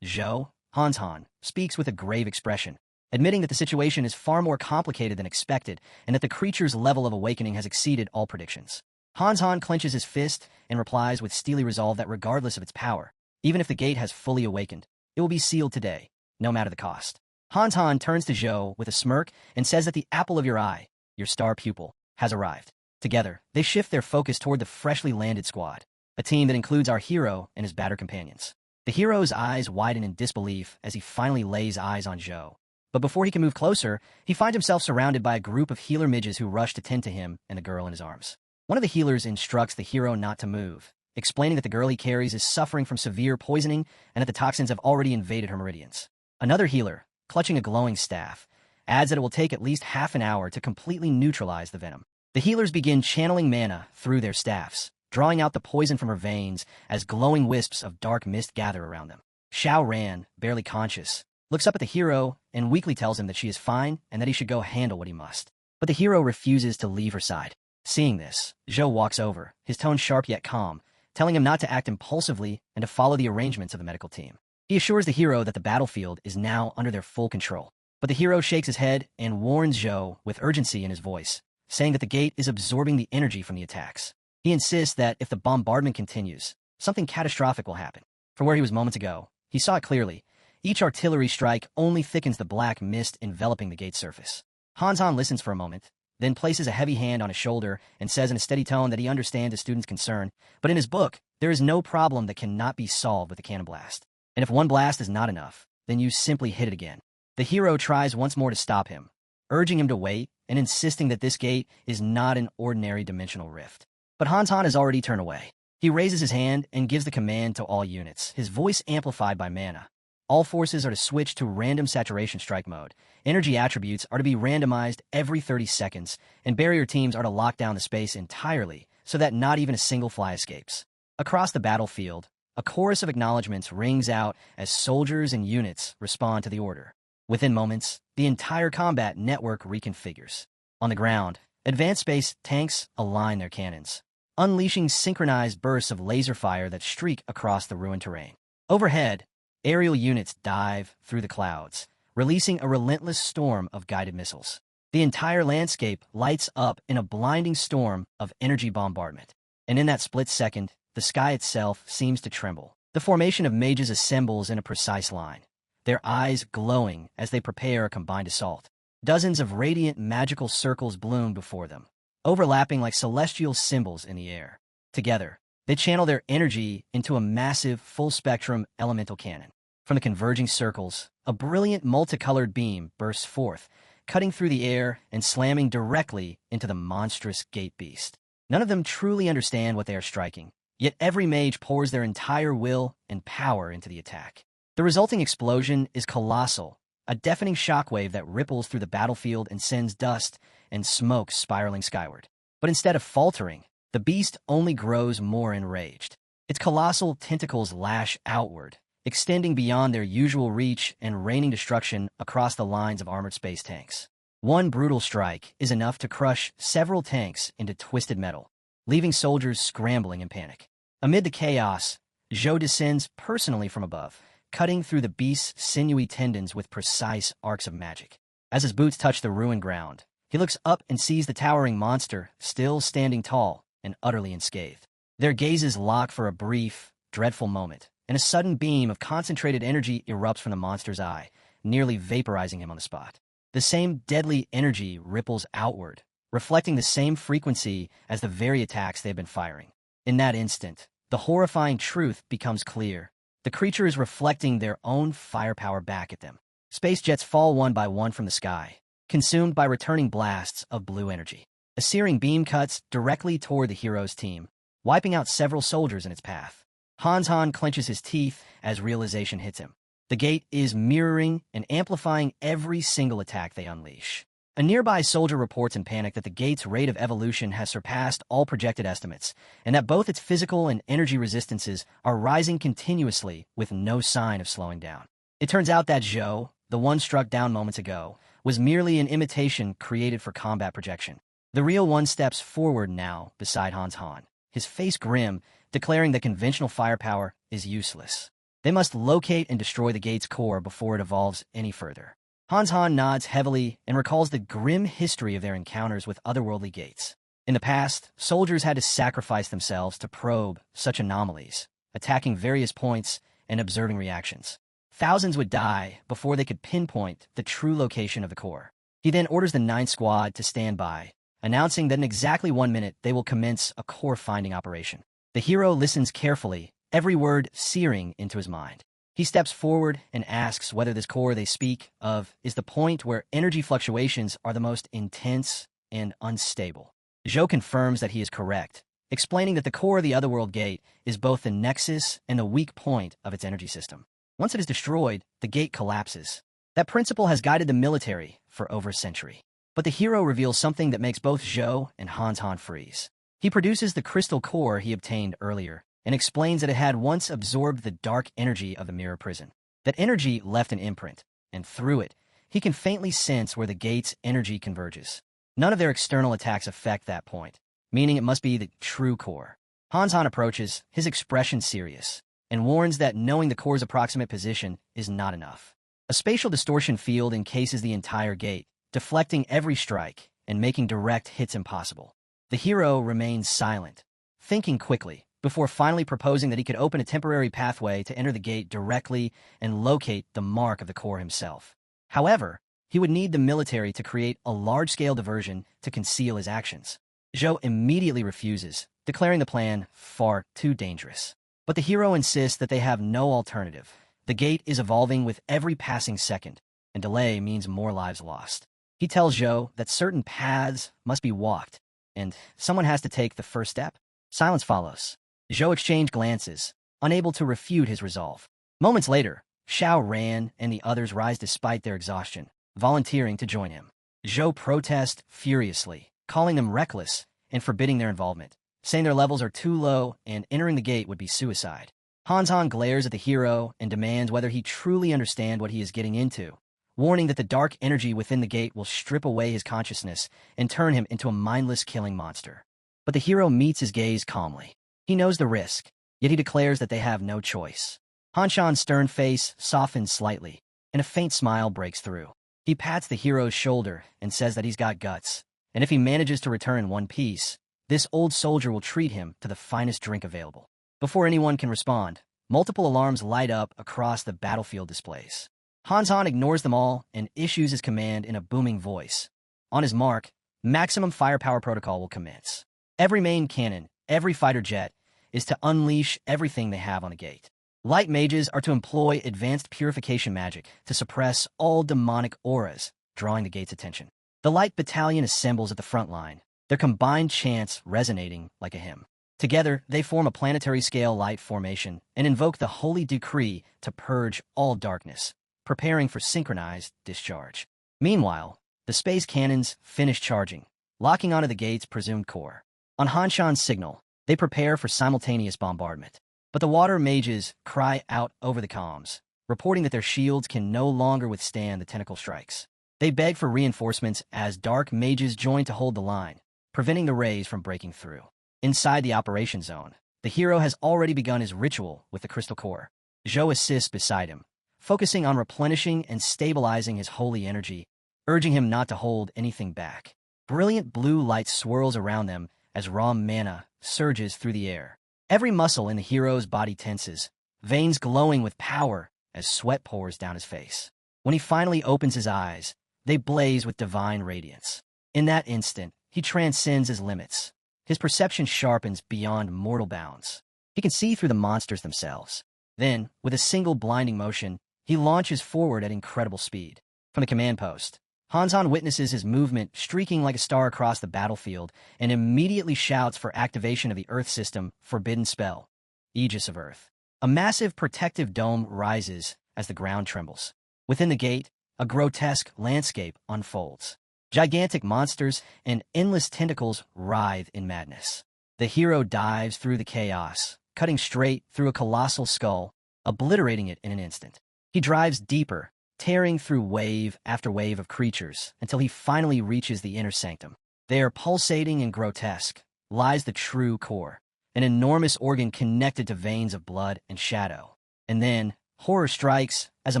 Hans speaks with a grave expression, admitting that the situation is far more complicated than expected and that the creature's level of awakening has exceeded all predictions. Hans clenches his fist and replies with steely resolve that regardless of its power, even if the gate has fully awakened, it will be sealed today, no matter the cost. Hans turns to Zhou with a smirk and says that the apple of your eye, your star pupil, has arrived. Together, they shift their focus toward the freshly landed squad, a team that includes our hero and his battered companions. The hero's eyes widen in disbelief as he finally lays eyes on Zhou. But before he can move closer, he finds himself surrounded by a group of healer midges who rush to tend to him and the girl in his arms. One of the healers instructs the hero not to move, explaining that the girl he carries is suffering from severe poisoning and that the toxins have already invaded her meridians. Another healer, clutching a glowing staff, adds that it will take at least half an hour to completely neutralize the venom. The healers begin channeling mana through their staffs, drawing out the poison from her veins as glowing wisps of dark mist gather around them. Xiao Ran, barely conscious, looks up at the hero and weakly tells him that she is fine and that he should go handle what he must. But the hero refuses to leave her side. Seeing this, Zhou walks over, his tone sharp yet calm, telling him not to act impulsively and to follow the arrangements of the medical team. He assures the hero that the battlefield is now under their full control. But the hero shakes his head and warns Zhou with urgency in his voice, saying that the gate is absorbing the energy from the attacks. He insists that if the bombardment continues, something catastrophic will happen. From where he was moments ago, he saw it clearly. Each artillery strike only thickens the black mist enveloping the gate's surface. Hans listens for a moment, then places a heavy hand on his shoulder and says in a steady tone that he understands the student's concern, but in his book, there is no problem that cannot be solved with a cannon blast. And if one blast is not enough, then you simply hit it again. The hero tries once more to stop him, urging him to wait and insisting that this gate is not an ordinary dimensional rift. But Hans has already turned away. He raises his hand and gives the command to all units, his voice amplified by mana. All forces are to switch to random saturation strike mode. Energy attributes are to be randomized every 30 seconds, and barrier teams are to lock down the space entirely so that not even a single fly escapes. Across the battlefield, a chorus of acknowledgments rings out as soldiers and units respond to the order. Within moments, the entire combat network reconfigures. On the ground, advanced space tanks align their cannons, unleashing synchronized bursts of laser fire that streak across the ruined terrain. Overhead, aerial units dive through the clouds, releasing a relentless storm of guided missiles. The entire landscape lights up in a blinding storm of energy bombardment. And in that split second, the sky itself seems to tremble. The formation of mages assembles in a precise line, their eyes glowing as they prepare a combined assault. Dozens of radiant magical circles bloom before them, overlapping like celestial symbols in the air. Together, they channel their energy into a massive, full-spectrum elemental cannon. From the converging circles, a brilliant multicolored beam bursts forth, cutting through the air and slamming directly into the monstrous gate beast. None of them truly understand what they are striking, yet every mage pours their entire will and power into the attack. The resulting explosion is colossal, a deafening shockwave that ripples through the battlefield and sends dust and smoke spiraling skyward. But instead of faltering, the beast only grows more enraged. Its colossal tentacles lash outward, extending beyond their usual reach and raining destruction across the lines of armored space tanks. One brutal strike is enough to crush several tanks into twisted metal, leaving soldiers scrambling in panic. Amid the chaos, Zhou descends personally from above, cutting through the beast's sinewy tendons with precise arcs of magic. As his boots touch the ruined ground, he looks up and sees the towering monster still standing tall and utterly unscathed. Their gazes lock for a brief, dreadful moment, and a sudden beam of concentrated energy erupts from the monster's eye, nearly vaporizing him on the spot. The same deadly energy ripples outward, reflecting the same frequency as the very attacks they have been firing. In that instant, the horrifying truth becomes clear. The creature is reflecting their own firepower back at them. Space jets fall one by one from the sky, consumed by returning blasts of blue energy. A searing beam cuts directly toward the hero's team, wiping out several soldiers in its path. Han clenches his teeth as realization hits him. The gate is mirroring and amplifying every single attack they unleash. A nearby soldier reports in panic that the gate's rate of evolution has surpassed all projected estimates, and that both its physical and energy resistances are rising continuously with no sign of slowing down. It turns out that Zhou, the one struck down moments ago, was merely an imitation created for combat projection. The real one steps forward now beside Han, his face grim, declaring that conventional firepower is useless. They must locate and destroy the gate's core before it evolves any further. Han nods heavily and recalls the grim history of their encounters with otherworldly gates. In the past, soldiers had to sacrifice themselves to probe such anomalies, attacking various points and observing reactions. Thousands would die before they could pinpoint the true location of the core. He then orders the 9th Squad to stand by, announcing that in exactly 1 minute they will commence a core-finding operation. The hero listens carefully, every word searing into his mind. He steps forward and asks whether this core they speak of is the point where energy fluctuations are the most intense and unstable. Zhou confirms that he is correct, explaining that the core of the Otherworld Gate is both the nexus and the weak point of its energy system. Once it is destroyed, the gate collapses. That principle has guided the military for over a century. But the hero reveals something that makes both Zhou and Han freeze. He produces the crystal core he obtained earlier, and explains that it had once absorbed the dark energy of the mirror prison. That energy left an imprint, and through it, he can faintly sense where the gate's energy converges. None of their external attacks affect that point, meaning it must be the true core. Han approaches, his expression serious, and warns that knowing the core's approximate position is not enough. A spatial distortion field encases the entire gate, deflecting every strike and making direct hits impossible. The hero remains silent, thinking quickly, before finally proposing that he could open a temporary pathway to enter the gate directly and locate the mark of the core himself. However, he would need the military to create a large-scale diversion to conceal his actions. Zhou immediately refuses, declaring the plan far too dangerous. But the hero insists that they have no alternative. The gate is evolving with every passing second, and delay means more lives lost. He tells Zhou that certain paths must be walked, and someone has to take the first step. Silence follows. Zhou exchanged glances, unable to refute his resolve. Moments later, Xiao Ran and the others rise despite their exhaustion, volunteering to join him. Zhou protests furiously, calling them reckless and forbidding their involvement, saying their levels are too low and entering the gate would be suicide. Han glares at the hero and demands whether he truly understands what he is getting into, warning that the dark energy within the gate will strip away his consciousness and turn him into a mindless killing monster. But the hero meets his gaze calmly. He knows the risk, yet he declares that they have no choice. Han stern face softens slightly, and a faint smile breaks through. He pats the hero's shoulder and says that he's got guts, and if he manages to return in one piece, this old soldier will treat him to the finest drink available. Before anyone can respond, multiple alarms light up across the battlefield displays. Han ignores them all and issues his command in a booming voice. On his mark, maximum firepower protocol will commence. Every main cannon, every fighter jet, is to unleash everything they have on the gate. Light mages are to employ advanced purification magic to suppress all demonic auras, drawing the gate's attention. The light battalion assembles at the front line, their combined chants resonating like a hymn. Together, they form a planetary-scale light formation and invoke the holy decree to purge all darkness, preparing for synchronized discharge. Meanwhile, the space cannons finish charging, locking onto the gate's presumed core. On Hanshan's signal, they prepare for simultaneous bombardment. But the water mages cry out over the comms, reporting that their shields can no longer withstand the tentacle strikes. They beg for reinforcements as dark mages join to hold the line, preventing the rays from breaking through. Inside the operation zone, the hero has already begun his ritual with the crystal core. Zhou assists beside him, focusing on replenishing and stabilizing his holy energy, urging him not to hold anything back. Brilliant blue light swirls around them as raw mana surges through the air, Every muscle in the hero's body tenses, veins glowing with power as sweat pours down his face. When he finally opens his eyes, they blaze with divine radiance. In that instant, he transcends his limits. His perception sharpens beyond mortal bounds. He can see through the monsters themselves. Then, with a single blinding motion, he launches forward at incredible speed. From the command post, Hanzon witnesses his movement streaking like a star across the battlefield and immediately shouts for activation of the Earth System Forbidden Spell, Aegis of Earth. A massive protective dome rises as the ground trembles. Within the gate, a grotesque landscape unfolds. Gigantic monsters and endless tentacles writhe in madness. The hero dives through the chaos, cutting straight through a colossal skull, obliterating it in an instant. He drives deeper, tearing through wave after wave of creatures until he finally reaches the inner sanctum. There, pulsating and grotesque, lies the true core, an enormous organ connected to veins of blood and shadow. And then, horror strikes as a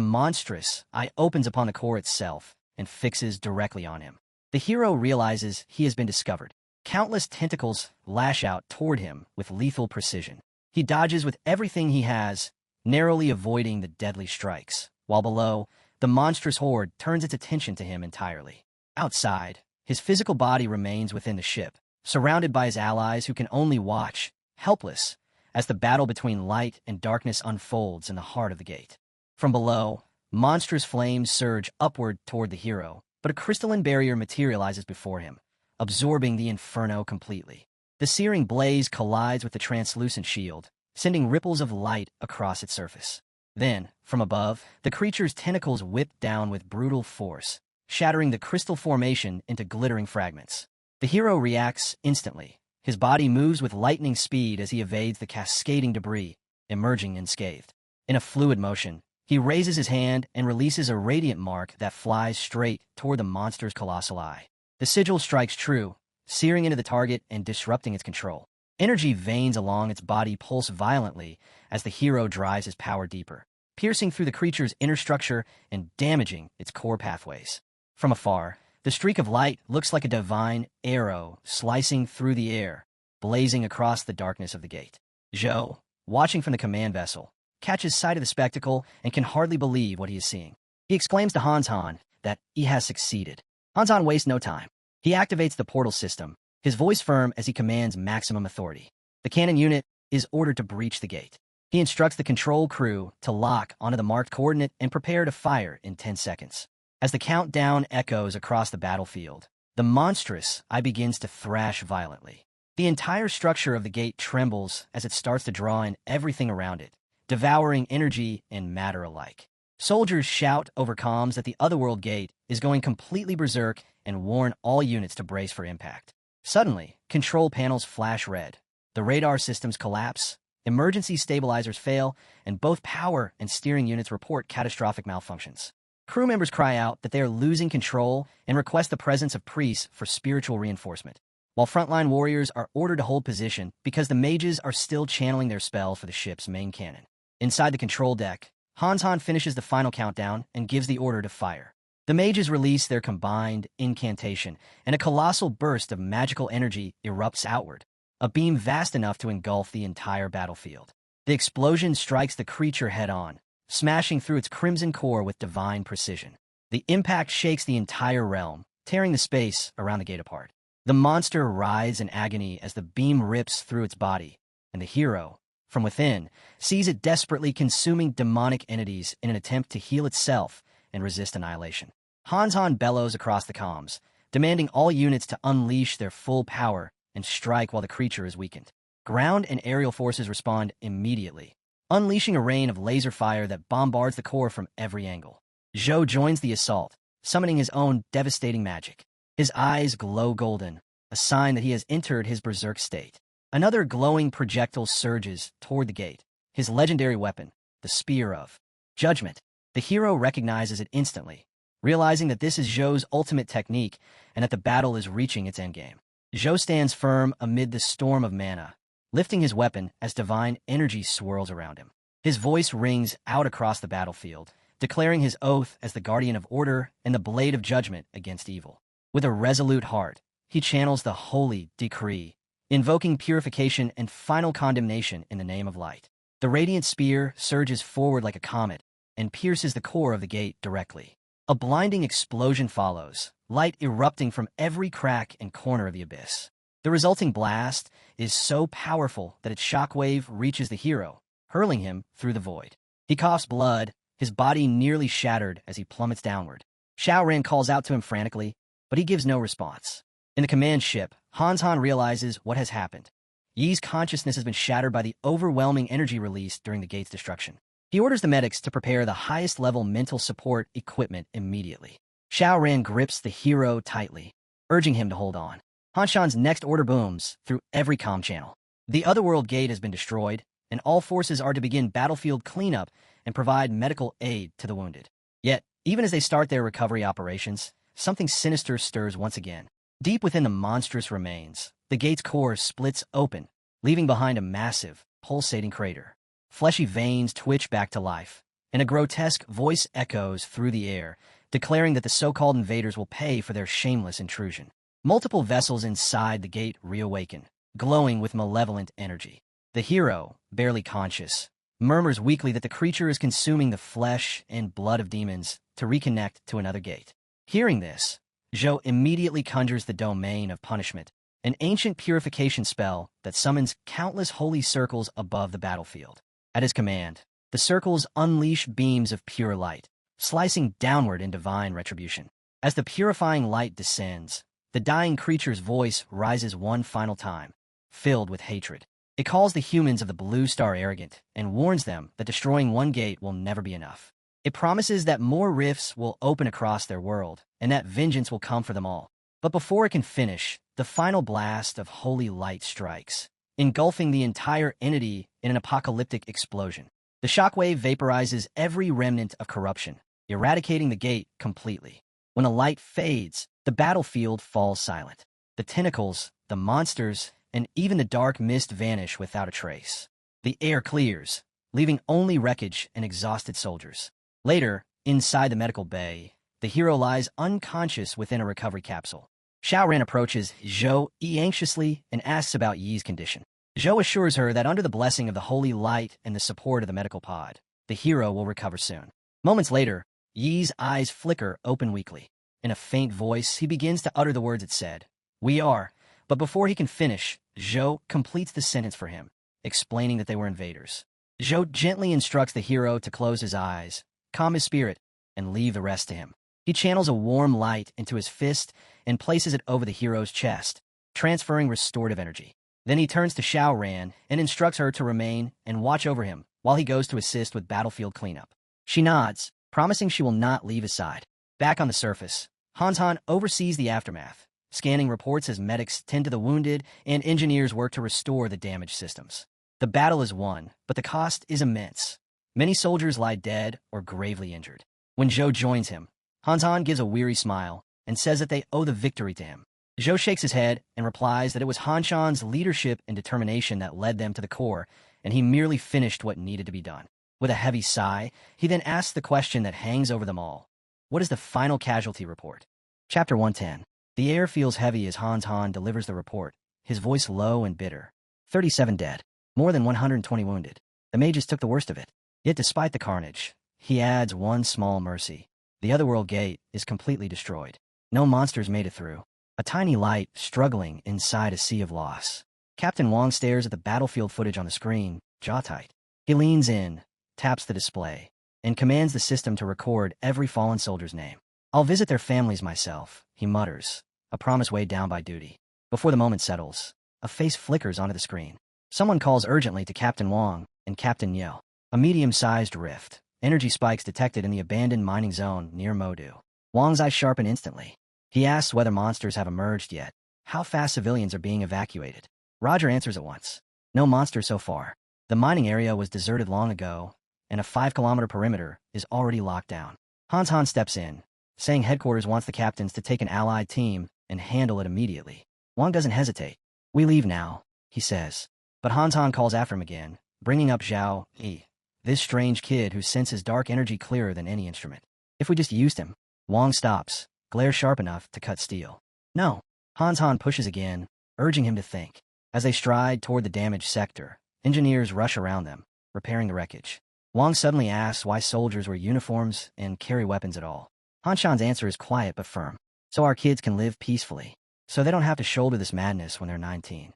monstrous eye opens upon the core itself and fixes directly on him. The hero realizes he has been discovered. Countless tentacles lash out toward him with lethal precision. He dodges with everything he has, narrowly avoiding the deadly strikes, while below, the monstrous horde turns its attention to him entirely. Outside, his physical body remains within the ship, surrounded by his allies who can only watch, helpless, as the battle between light and darkness unfolds in the heart of the gate. From below, monstrous flames surge upward toward the hero, but a crystalline barrier materializes before him, absorbing the inferno completely. The searing blaze collides with the translucent shield, sending ripples of light across its surface. Then, from above, the creature's tentacles whip down with brutal force, shattering the crystal formation into glittering fragments. The hero reacts instantly. His body moves with lightning speed as he evades the cascading debris, emerging unscathed. In a fluid motion, he raises his hand and releases a radiant mark that flies straight toward the monster's colossal eye. The sigil strikes true, searing into the target and disrupting its control. Energy veins along its body pulse violently as the hero drives his power deeper, piercing through the creature's inner structure and damaging its core pathways. From afar, the streak of light looks like a divine arrow slicing through the air, blazing across the darkness of the gate. Zhou, watching from the command vessel, catches sight of the spectacle and can hardly believe what he is seeing. He exclaims to Hanzon that he has succeeded. Hanzon wastes no time. He activates the portal system, his voice firm as he commands maximum authority. The cannon unit is ordered to breach the gate. He instructs the control crew to lock onto the marked coordinate and prepare to fire in 10 seconds. As the countdown echoes across the battlefield, the monstrous eye begins to thrash violently. The entire structure of the gate trembles as it starts to draw in everything around it, devouring energy and matter alike. Soldiers shout over comms that the Otherworld gate is going completely berserk and warn all units to brace for impact. Suddenly, control panels flash red. The radar systems collapse, emergency stabilizers fail, and both power and steering units report catastrophic malfunctions. Crew members cry out that they are losing control and request the presence of priests for spiritual reinforcement, while frontline warriors are ordered to hold position because the mages are still channeling their spell for the ship's main cannon. Inside the control deck, Hanzon finishes the final countdown and gives the order to fire. The mages release their combined incantation, and a colossal burst of magical energy erupts outward, a beam vast enough to engulf the entire battlefield. The explosion strikes the creature head-on, smashing through its crimson core with divine precision. The impact shakes the entire realm, tearing the space around the gate apart. The monster writhes in agony as the beam rips through its body, and the hero, from within, sees it desperately consuming demonic entities in an attempt to heal itself and resist annihilation. Hanzon bellows across the comms, demanding all units to unleash their full power and strike while the creature is weakened. Ground and aerial forces respond immediately, unleashing a rain of laser fire that bombards the core from every angle. Zhou joins the assault, summoning his own devastating magic. His eyes glow golden, a sign that he has entered his berserk state. Another glowing projectile surges toward the gate, his legendary weapon, the Spear of Judgment. The hero recognizes it instantly, realizing that this is Zhou's ultimate technique and that the battle is reaching its endgame. Zhou stands firm amid the storm of mana, lifting his weapon as divine energy swirls around him. His voice rings out across the battlefield, declaring his oath as the guardian of order and the blade of judgment against evil. With a resolute heart, he channels the holy decree, invoking purification and final condemnation in the name of light. The radiant spear surges forward like a comet and pierces the core of the gate directly. A blinding explosion follows, light erupting from every crack and corner of the abyss. The resulting blast is so powerful that its shockwave reaches the hero, hurling him through the void. He coughs blood, his body nearly shattered as he plummets downward. Xiao Ran calls out to him frantically, but he gives no response. In the command ship, Han realizes what has happened. Yi's consciousness has been shattered by the overwhelming energy released during the gate's destruction. He orders the medics to prepare the highest-level mental support equipment immediately. Xiao Ran grips the hero tightly, urging him to hold on. Han Shan's next order booms through every comm channel. The Otherworld gate has been destroyed, and all forces are to begin battlefield cleanup and provide medical aid to the wounded. Yet, even as they start their recovery operations, something sinister stirs once again. Deep within the monstrous remains, the gate's core splits open, leaving behind a massive, pulsating crater. Fleshy veins twitch back to life, and a grotesque voice echoes through the air, declaring that the so-called invaders will pay for their shameless intrusion. Multiple vessels inside the gate reawaken, glowing with malevolent energy. The hero, barely conscious, murmurs weakly that the creature is consuming the flesh and blood of demons to reconnect to another gate. Hearing this, Zhou immediately conjures the Domain of Punishment, an ancient purification spell that summons countless holy circles above the battlefield. At his command, the circles unleash beams of pure light, slicing downward in divine retribution. As the purifying light descends, the dying creature's voice rises one final time, filled with hatred. It calls the humans of the Blue Star arrogant and warns them that destroying one gate will never be enough. It promises that more rifts will open across their world and that vengeance will come for them all. But before it can finish, the final blast of holy light strikes, engulfing the entire entity in an apocalyptic explosion. The shockwave vaporizes every remnant of corruption, eradicating the gate completely. When the light fades, the battlefield falls silent. The tentacles, the monsters, and even the dark mist vanish without a trace. The air clears, leaving only wreckage and exhausted soldiers. Later, inside the medical bay, the hero lies unconscious within a recovery capsule. Xiao Ran approaches Zhou anxiously and asks about Yi's condition. Zhou assures her that under the blessing of the holy light and the support of the medical pod, the hero will recover soon. Moments later, Yi's eyes flicker open weakly. In a faint voice, he begins to utter the words it said, "We are," but before he can finish, Zhou completes the sentence for him, explaining that they were invaders. Zhou gently instructs the hero to close his eyes, calm his spirit, and leave the rest to him. He channels a warm light into his fist and places it over the hero's chest, transferring restorative energy. Then he turns to Xiao Ran and instructs her to remain and watch over him while he goes to assist with battlefield cleanup. She nods, promising she will not leave his side. Back on the surface, Han oversees the aftermath, scanning reports as medics tend to the wounded and engineers work to restore the damaged systems. The battle is won, but the cost is immense. Many soldiers lie dead or gravely injured. When Zhou joins him, Han gives a weary smile and says that they owe the victory to him. Zhou shakes his head and replies that it was Han Shan's leadership and determination that led them to the core, and he merely finished what needed to be done. With a heavy sigh, he then asks the question that hangs over them all. What is the final casualty report? Chapter 110. The air feels heavy as Han delivers the report, his voice low and bitter. 37 dead. More than 120 wounded. The mages took the worst of it. Yet despite the carnage, he adds one small mercy. The Otherworld gate is completely destroyed. No monsters made it through. A tiny light struggling inside a sea of loss. Captain Wang stares at the battlefield footage on the screen, jaw tight. He leans in, taps the display, and commands the system to record every fallen soldier's name. "I'll visit their families myself," he mutters, a promise weighed down by duty. Before the moment settles, a face flickers onto the screen. Someone calls urgently to Captain Wang and Captain Yeo. A medium-sized rift, energy spikes detected in the abandoned mining zone near Modu. Wang's eyes sharpen instantly. He asks whether monsters have emerged yet, how fast civilians are being evacuated. Roger answers at once. No monsters so far. The mining area was deserted long ago, and a 5-kilometer perimeter is already locked down. Han steps in, saying headquarters wants the captains to take an allied team and handle it immediately. Wang doesn't hesitate. "We leave now," he says. But Han calls after him again, bringing up Zhao Yi, this strange kid who senses dark energy clearer than any instrument. "If we just used him." Wang stops, glare sharp enough to cut steel. "No." Han pushes again, urging him to think. As they stride toward the damaged sector, engineers rush around them, repairing the wreckage. Wang suddenly asks why soldiers wear uniforms and carry weapons at all. Han Shan's answer is quiet but firm. So our kids can live peacefully. So they don't have to shoulder this madness when they're 19.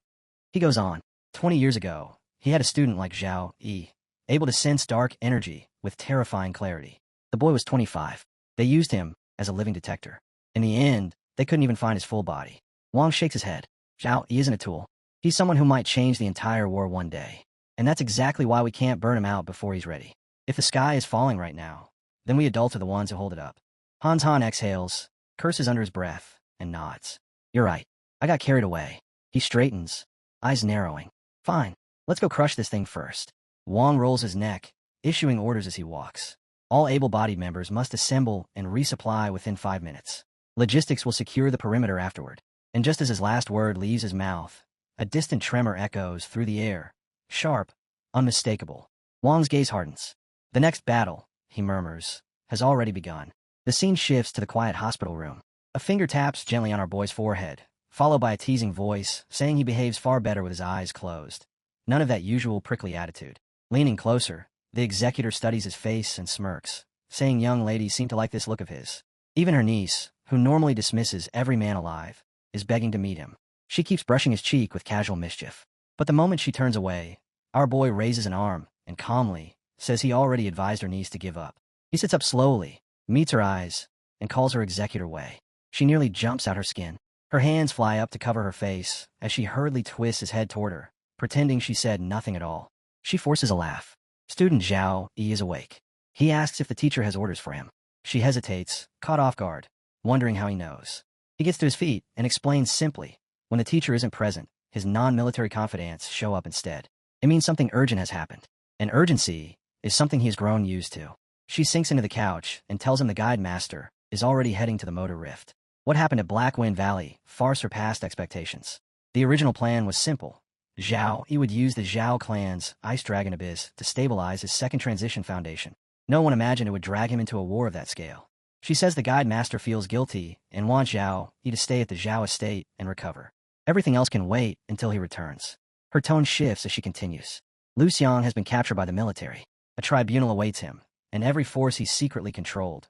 He goes on. 20 years ago, he had a student like Zhao Yi, able to sense dark energy with terrifying clarity. The boy was 25. They used him as a living detector. In the end, they couldn't even find his full body. Wang shakes his head. Zhao Yi isn't a tool. He's someone who might change the entire war one day. And that's exactly why we can't burn him out before he's ready. If the sky is falling right now, then we adults are the ones who hold it up. Han exhales, curses under his breath, and nods. You're right. I got carried away. He straightens, eyes narrowing. Fine. Let's go crush this thing first. Wang rolls his neck, issuing orders as he walks. All able-bodied members must assemble and resupply within 5 minutes. Logistics will secure the perimeter afterward. And just as his last word leaves his mouth, a distant tremor echoes through the air. Sharp, unmistakable. Wang's gaze hardens. The next battle, he murmurs, has already begun. The scene shifts to the quiet hospital room. A finger taps gently on our boy's forehead, followed by a teasing voice saying he behaves far better with his eyes closed. None of that usual prickly attitude. Leaning closer, the executor studies his face and smirks, saying young ladies seem to like this look of his. Even her niece, who normally dismisses every man alive, is begging to meet him. She keeps brushing his cheek with casual mischief. But the moment she turns away, our boy raises an arm and calmly says he already advised her niece to give up. He sits up slowly, meets her eyes, and calls her executor Wei. She nearly jumps out her skin. Her hands fly up to cover her face as she hurriedly twists his head toward her, pretending she said nothing at all. She forces a laugh. Student Zhao Yi is awake. He asks if the teacher has orders for him. She hesitates, caught off guard, wondering how he knows. He gets to his feet and explains simply. When the teacher isn't present, his non-military confidants show up instead. It means something urgent has happened. And urgency is something he has grown used to. She sinks into the couch and tells him the guide master is already heading to the motor rift. What happened at Black Wind Valley far surpassed expectations. The original plan was simple. Zhao Yi would use the Zhao clan's Ice Dragon Abyss to stabilize his second transition foundation. No one imagined it would drag him into a war of that scale. She says the guide master feels guilty and wants Zhao Yi to stay at the Zhao estate and recover. Everything else can wait until he returns. Her tone shifts as she continues. Lu Xiang has been captured by the military. A tribunal awaits him, and every force he's secretly controlled,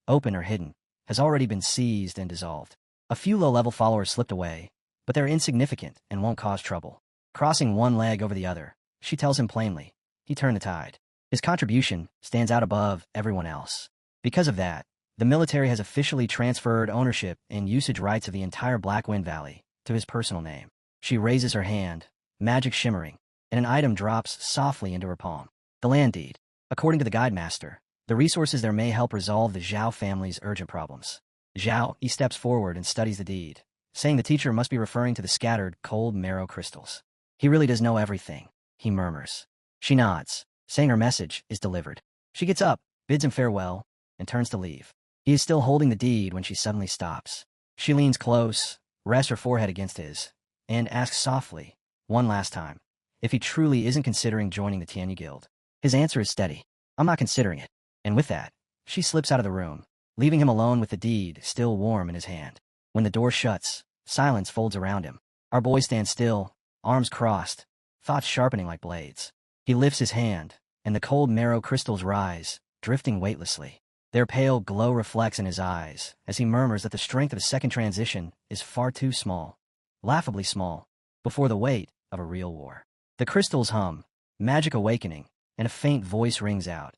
open or hidden, has already been seized and dissolved. A few low-level followers slipped away, but they're insignificant and won't cause trouble. Crossing one leg over the other, she tells him plainly, he turned the tide. His contribution stands out above everyone else. Because of that, the military has officially transferred ownership and usage rights of the entire Black Wind Valley to his personal name. She raises her hand, magic shimmering, and an item drops softly into her palm. The land deed. According to the guide master, the resources there may help resolve the Zhao family's urgent problems. Zhao Yi steps forward and studies the deed, saying the teacher must be referring to the scattered, cold marrow crystals. He really does know everything, he murmurs. She nods, saying her message is delivered. She gets up, bids him farewell, and turns to leave. He is still holding the deed when she suddenly stops. She leans close, rests her forehead against his, and asks softly, one last time, if he truly isn't considering joining the Tianyu Guild. His answer is steady. I'm not considering it. And with that, she slips out of the room, leaving him alone with the deed still warm in his hand. When the door shuts, silence folds around him. Our boy stands still, arms crossed, thoughts sharpening like blades. He lifts his hand, and the cold marrow crystals rise, drifting weightlessly. Their pale glow reflects in his eyes as he murmurs that the strength of his second transition is far too small, laughably small, before the weight of a real war. The crystals hum, magic awakening, and a faint voice rings out.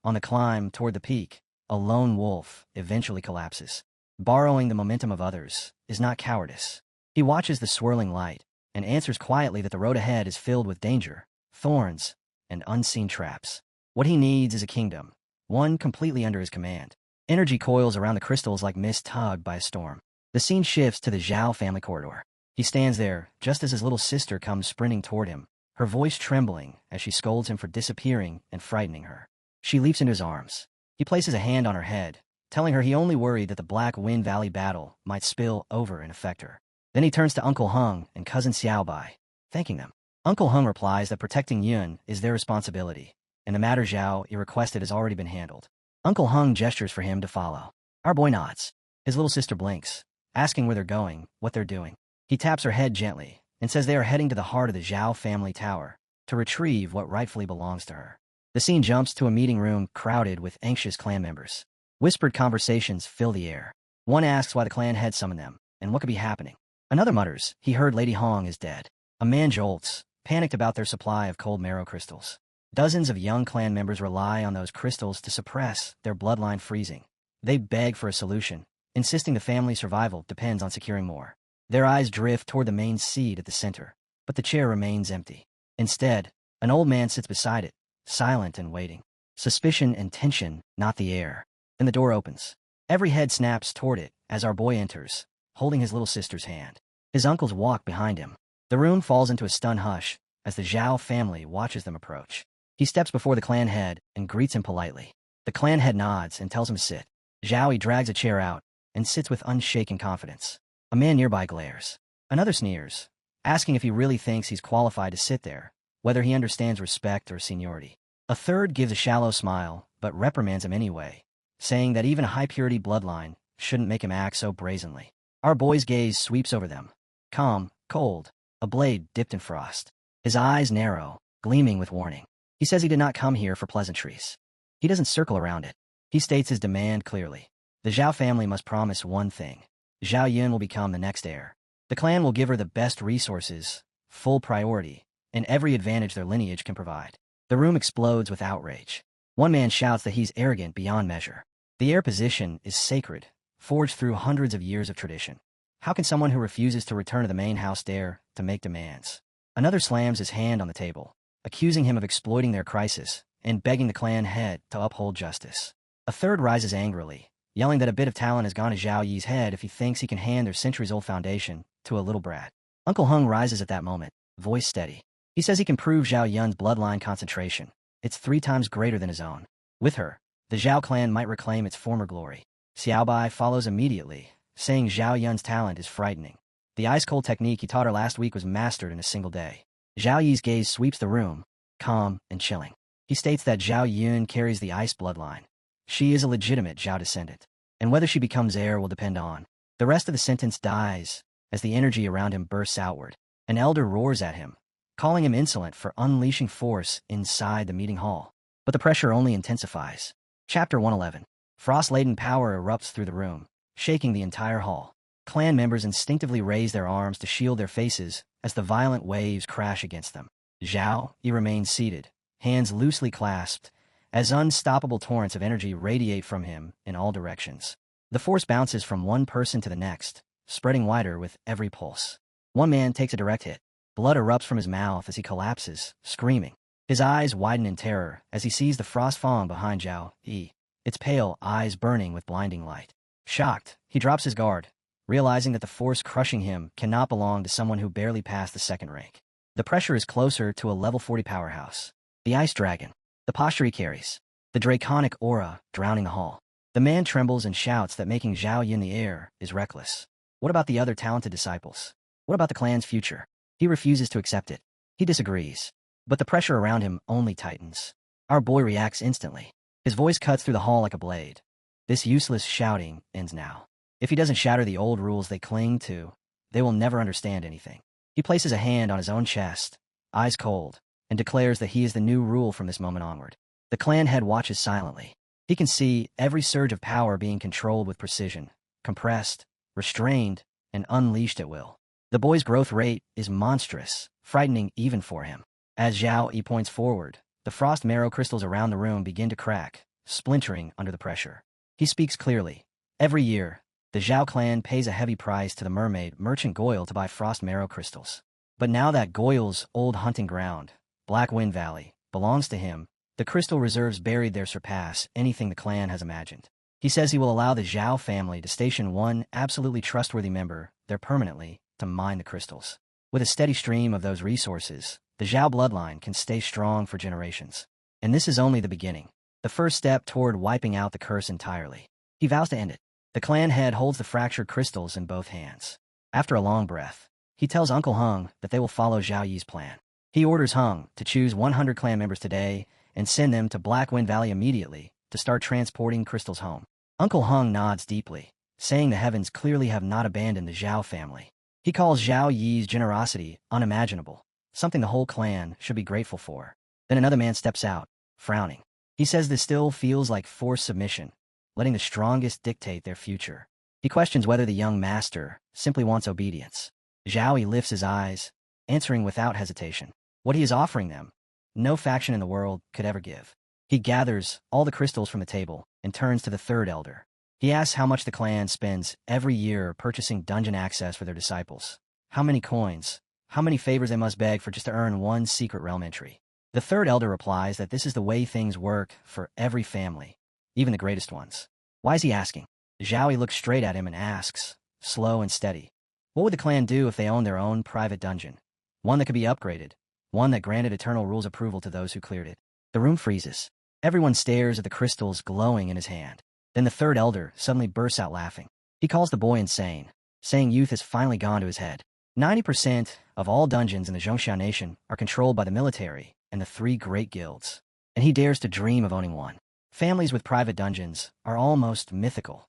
On the climb toward the peak, a lone wolf eventually collapses. Borrowing the momentum of others is not cowardice. He watches the swirling light and answers quietly that the road ahead is filled with danger, thorns, and unseen traps. What he needs is a kingdom, one completely under his command. Energy coils around the crystals like mist tugged by a storm. The scene shifts to the Zhao family corridor. He stands there just as his little sister comes sprinting toward him, her voice trembling as she scolds him for disappearing and frightening her. She leaps into his arms. He places a hand on her head, telling her he only worried that the Black Wind Valley battle might spill over and affect her. Then he turns to Uncle Hung and Cousin Xiaobai, thanking them. Uncle Hung replies that protecting Yun is their responsibility, and the matter Zhao Yi requested has already been handled. Uncle Hung gestures for him to follow. Our boy nods. His little sister blinks, asking where they're going, what they're doing. He taps her head gently and says they are heading to the heart of the Zhao family tower to retrieve what rightfully belongs to her. The scene jumps to a meeting room crowded with anxious clan members. Whispered conversations fill the air. One asks why the clan head summoned them, and what could be happening. Another mutters, he heard Lady Hong is dead. A man jolts, panicked about their supply of cold marrow crystals. Dozens of young clan members rely on those crystals to suppress their bloodline freezing. They beg for a solution, insisting the family's survival depends on securing more. Their eyes drift toward the main seat at the center, but the chair remains empty. Instead, an old man sits beside it, silent and waiting. Suspicion and tension, not the air. Then the door opens. Every head snaps toward it as our boy enters, holding his little sister's hand. His uncles walk behind him. The room falls into a stunned hush as the Zhao family watches them approach. He steps before the clan head and greets him politely. The clan head nods and tells him to sit. Zhao drags a chair out and sits with unshaken confidence. A man nearby glares. Another sneers, asking if he really thinks he's qualified to sit there, whether he understands respect or seniority. A third gives a shallow smile, but reprimands him anyway, saying that even a high-purity bloodline shouldn't make him act so brazenly. Our boy's gaze sweeps over them. Calm, cold, a blade dipped in frost. His eyes narrow, gleaming with warning. He says he did not come here for pleasantries. He doesn't circle around it. He states his demand clearly. The Zhao family must promise one thing. Zhao Yun will become the next heir. The clan will give her the best resources, full priority, and every advantage their lineage can provide. The room explodes with outrage. One man shouts that he's arrogant beyond measure. The heir position is sacred, forged through hundreds of years of tradition. How can someone who refuses to return to the main house dare to make demands? Another slams his hand on the table, accusing him of exploiting their crisis and begging the clan head to uphold justice. A third rises angrily, yelling that a bit of talent has gone to Zhao Yi's head if he thinks he can hand their centuries-old foundation to a little brat. Uncle Hung rises at that moment, voice steady. He says he can prove Zhao Yun's bloodline concentration. It's 3 times greater than his own. With her, the Zhao clan might reclaim its former glory. Xiaobai follows immediately, saying Zhao Yun's talent is frightening. The ice-cold technique he taught her last week was mastered in a single day. Zhao Yi's gaze sweeps the room, calm and chilling. He states that Zhao Yun carries the ice bloodline. She is a legitimate Zhao descendant, and whether she becomes heir will depend on. The rest of the sentence dies as the energy around him bursts outward. An elder roars at him, calling him insolent for unleashing force inside the meeting hall. But the pressure only intensifies. Chapter 111. Frost-laden power erupts through the room, shaking the entire hall. Clan members instinctively raise their arms to shield their faces as the violent waves crash against them. Zhao Yi remains seated, hands loosely clasped, as unstoppable torrents of energy radiate from him in all directions. The force bounces from one person to the next, spreading wider with every pulse. One man takes a direct hit. Blood erupts from his mouth as he collapses, screaming. His eyes widen in terror as he sees the frost falling behind Zhao Yi, its pale eyes burning with blinding light. Shocked, he drops his guard, realizing that the force crushing him cannot belong to someone who barely passed the second rank. The pressure is closer to a level 40 powerhouse. The ice dragon. The posture he carries. The draconic aura drowning the hall. The man trembles and shouts that making Zhao Yun the heir is reckless. What about the other talented disciples? What about the clan's future? He refuses to accept it. He disagrees. But the pressure around him only tightens. Our boy reacts instantly. His voice cuts through the hall like a blade. This useless shouting ends now. If he doesn't shatter the old rules they cling to, they will never understand anything. He places a hand on his own chest, eyes cold, and declares that he is the new rule from this moment onward. The clan head watches silently. He can see every surge of power being controlled with precision, compressed, restrained, and unleashed at will. The boy's growth rate is monstrous, frightening even for him. As Zhao Yi points forward, the frost marrow crystals around the room begin to crack, splintering under the pressure. He speaks clearly. Every year, the Zhao clan pays a heavy price to the mermaid merchant Goyle to buy frost marrow crystals. But now that Goyle's old hunting ground, Black Wind Valley, belongs to him, the crystal reserves buried there surpass anything the clan has imagined. He says he will allow the Zhao family to station one absolutely trustworthy member there permanently to mine the crystals. With a steady stream of those resources, the Zhao bloodline can stay strong for generations. And this is only the beginning, the first step toward wiping out the curse entirely. He vows to end it. The clan head holds the fractured crystals in both hands. After a long breath, he tells Uncle Hung that they will follow Zhao Yi's plan. He orders Hung to choose 100 clan members today and send them to Black Wind Valley immediately to start transporting crystals home. Uncle Hung nods deeply, saying the heavens clearly have not abandoned the Zhao family. He calls Zhao Yi's generosity unimaginable, something the whole clan should be grateful for. Then another man steps out, frowning. He says this still feels like forced submission, letting the strongest dictate their future. He questions whether the young master simply wants obedience. Zhao Yi lifts his eyes, answering without hesitation. What he is offering them, no faction in the world could ever give. He gathers all the crystals from the table and turns to the third elder. He asks how much the clan spends every year purchasing dungeon access for their disciples. How many coins, how many favors they must beg for just to earn one secret realm entry. The third elder replies that this is the way things work for every family, even the greatest ones. Why is he asking? Zhao Yi looks straight at him and asks, slow and steady. What would the clan do if they owned their own private dungeon? One that could be upgraded, one that granted eternal rules approval to those who cleared it. The room freezes. Everyone stares at the crystals glowing in his hand. Then the third elder suddenly bursts out laughing. He calls the boy insane, saying youth has finally gone to his head. 90% of all dungeons in the Zhongxia nation are controlled by the military and the three great guilds, and he dares to dream of owning one. Families with private dungeons are almost mythical.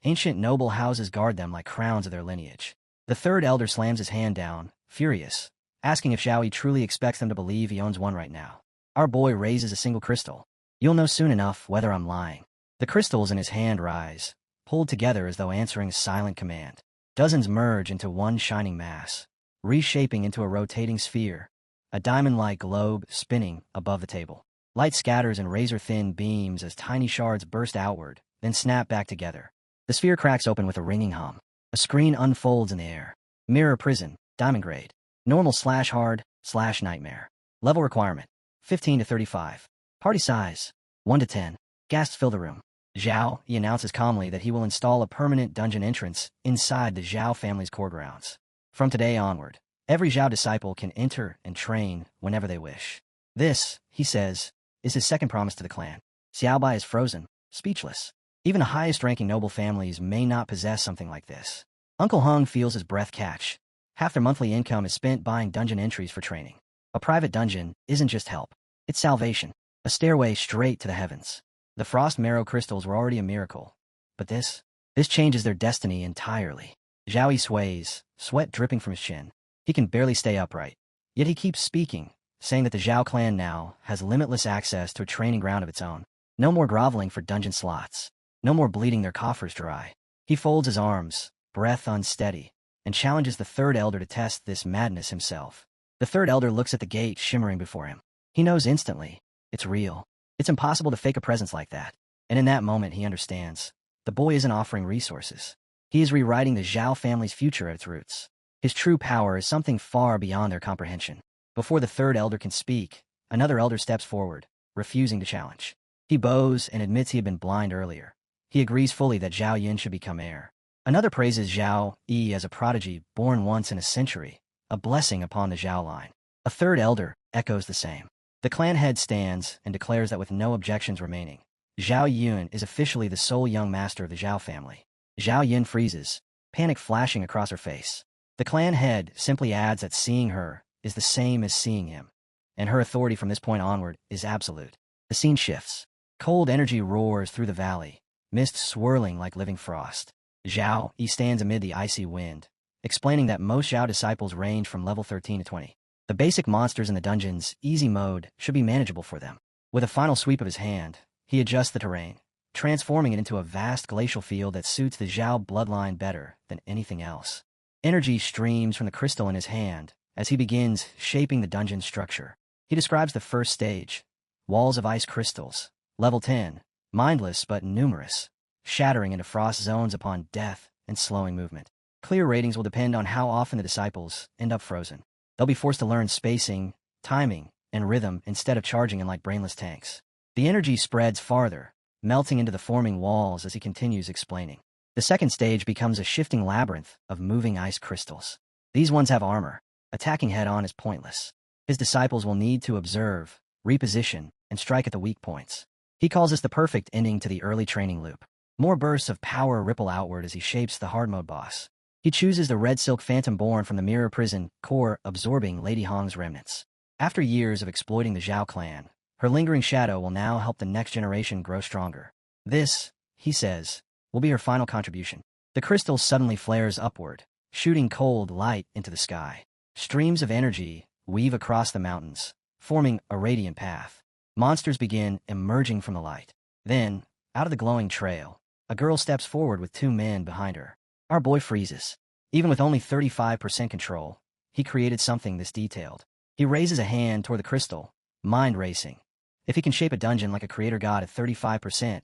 Ancient noble houses guard them like crowns of their lineage. The third elder slams his hand down, furious, asking if Zhao Yi truly expects them to believe he owns one right now. Our boy raises a single crystal. You'll know soon enough whether I'm lying. The crystals in his hand rise, pulled together as though answering a silent command. Dozens merge into one shining mass, reshaping into a rotating sphere, a diamond-like globe spinning above the table. Light scatters in razor-thin beams as tiny shards burst outward, then snap back together. The sphere cracks open with a ringing hum. A screen unfolds in the air. Mirror prison, diamond grade. Normal/hard/nightmare. Level requirement, 15 to 35. Party size, 1 to 10. Gasps fill the room. Zhao Yi announces calmly that he will install a permanent dungeon entrance inside the Zhao family's core grounds. From today onward, every Zhao disciple can enter and train whenever they wish. This, he says, is his second promise to the clan. Xiaobai is frozen, speechless. Even the highest-ranking noble families may not possess something like this. Uncle Hung feels his breath catch. Half their monthly income is spent buying dungeon entries for training. A private dungeon isn't just help. It's salvation. A stairway straight to the heavens. The frost marrow crystals were already a miracle. But this changes their destiny entirely. Zhao Yi sways, sweat dripping from his chin. He can barely stay upright. Yet he keeps speaking, saying that the Zhao clan now has limitless access to a training ground of its own. No more groveling for dungeon slots. No more bleeding their coffers dry. He folds his arms, breath unsteady, and challenges the third elder to test this madness himself. The third elder looks at the gate shimmering before him. He knows instantly. It's real. It's impossible to fake a presence like that. And in that moment, he understands. The boy isn't offering resources. He is rewriting the Zhao family's future at its roots. His true power is something far beyond their comprehension. Before the third elder can speak, another elder steps forward, refusing to challenge. He bows and admits he had been blind earlier. He agrees fully that Zhao Yin should become heir. Another praises Zhao Yi as a prodigy born once in a century, a blessing upon the Zhao line. A third elder echoes the same. The clan head stands and declares that with no objections remaining, Zhao Yun is officially the sole young master of the Zhao family. Zhao Yin freezes, panic flashing across her face. The clan head simply adds that seeing her is the same as seeing him, and her authority from this point onward is absolute. The scene shifts. Cold energy roars through the valley, mist swirling like living frost. Zhao Yi stands amid the icy wind, explaining that most Zhao disciples range from level 13 to 20. The basic monsters in the dungeon's easy mode should be manageable for them. With a final sweep of his hand, he adjusts the terrain, transforming it into a vast glacial field that suits the Zhao bloodline better than anything else. Energy streams from the crystal in his hand as he begins shaping the dungeon's structure. He describes the first stage, walls of ice crystals, level 10, mindless but numerous, shattering into frost zones upon death and slowing movement. Clear ratings will depend on how often the disciples end up frozen. They'll be forced to learn spacing, timing, and rhythm instead of charging in like brainless tanks. The energy spreads farther, melting into the forming walls as he continues explaining. The second stage becomes a shifting labyrinth of moving ice crystals. These ones have armor. Attacking head-on is pointless. His disciples will need to observe, reposition, and strike at the weak points. He calls this the perfect ending to the early training loop. More bursts of power ripple outward as he shapes the hard mode boss. He chooses the red silk phantom born from the mirror prison core, absorbing Lady Hong's remnants. After years of exploiting the Zhao clan, her lingering shadow will now help the next generation grow stronger. This, he says, will be her final contribution. The crystal suddenly flares upward, shooting cold light into the sky. Streams of energy weave across the mountains, forming a radiant path. Monsters begin emerging from the light. Then, out of the glowing trail, a girl steps forward with two men behind her. Our boy freezes. Even with only 35% control, he created something this detailed. He raises a hand toward the crystal, mind racing. If he can shape a dungeon like a creator god at 35%,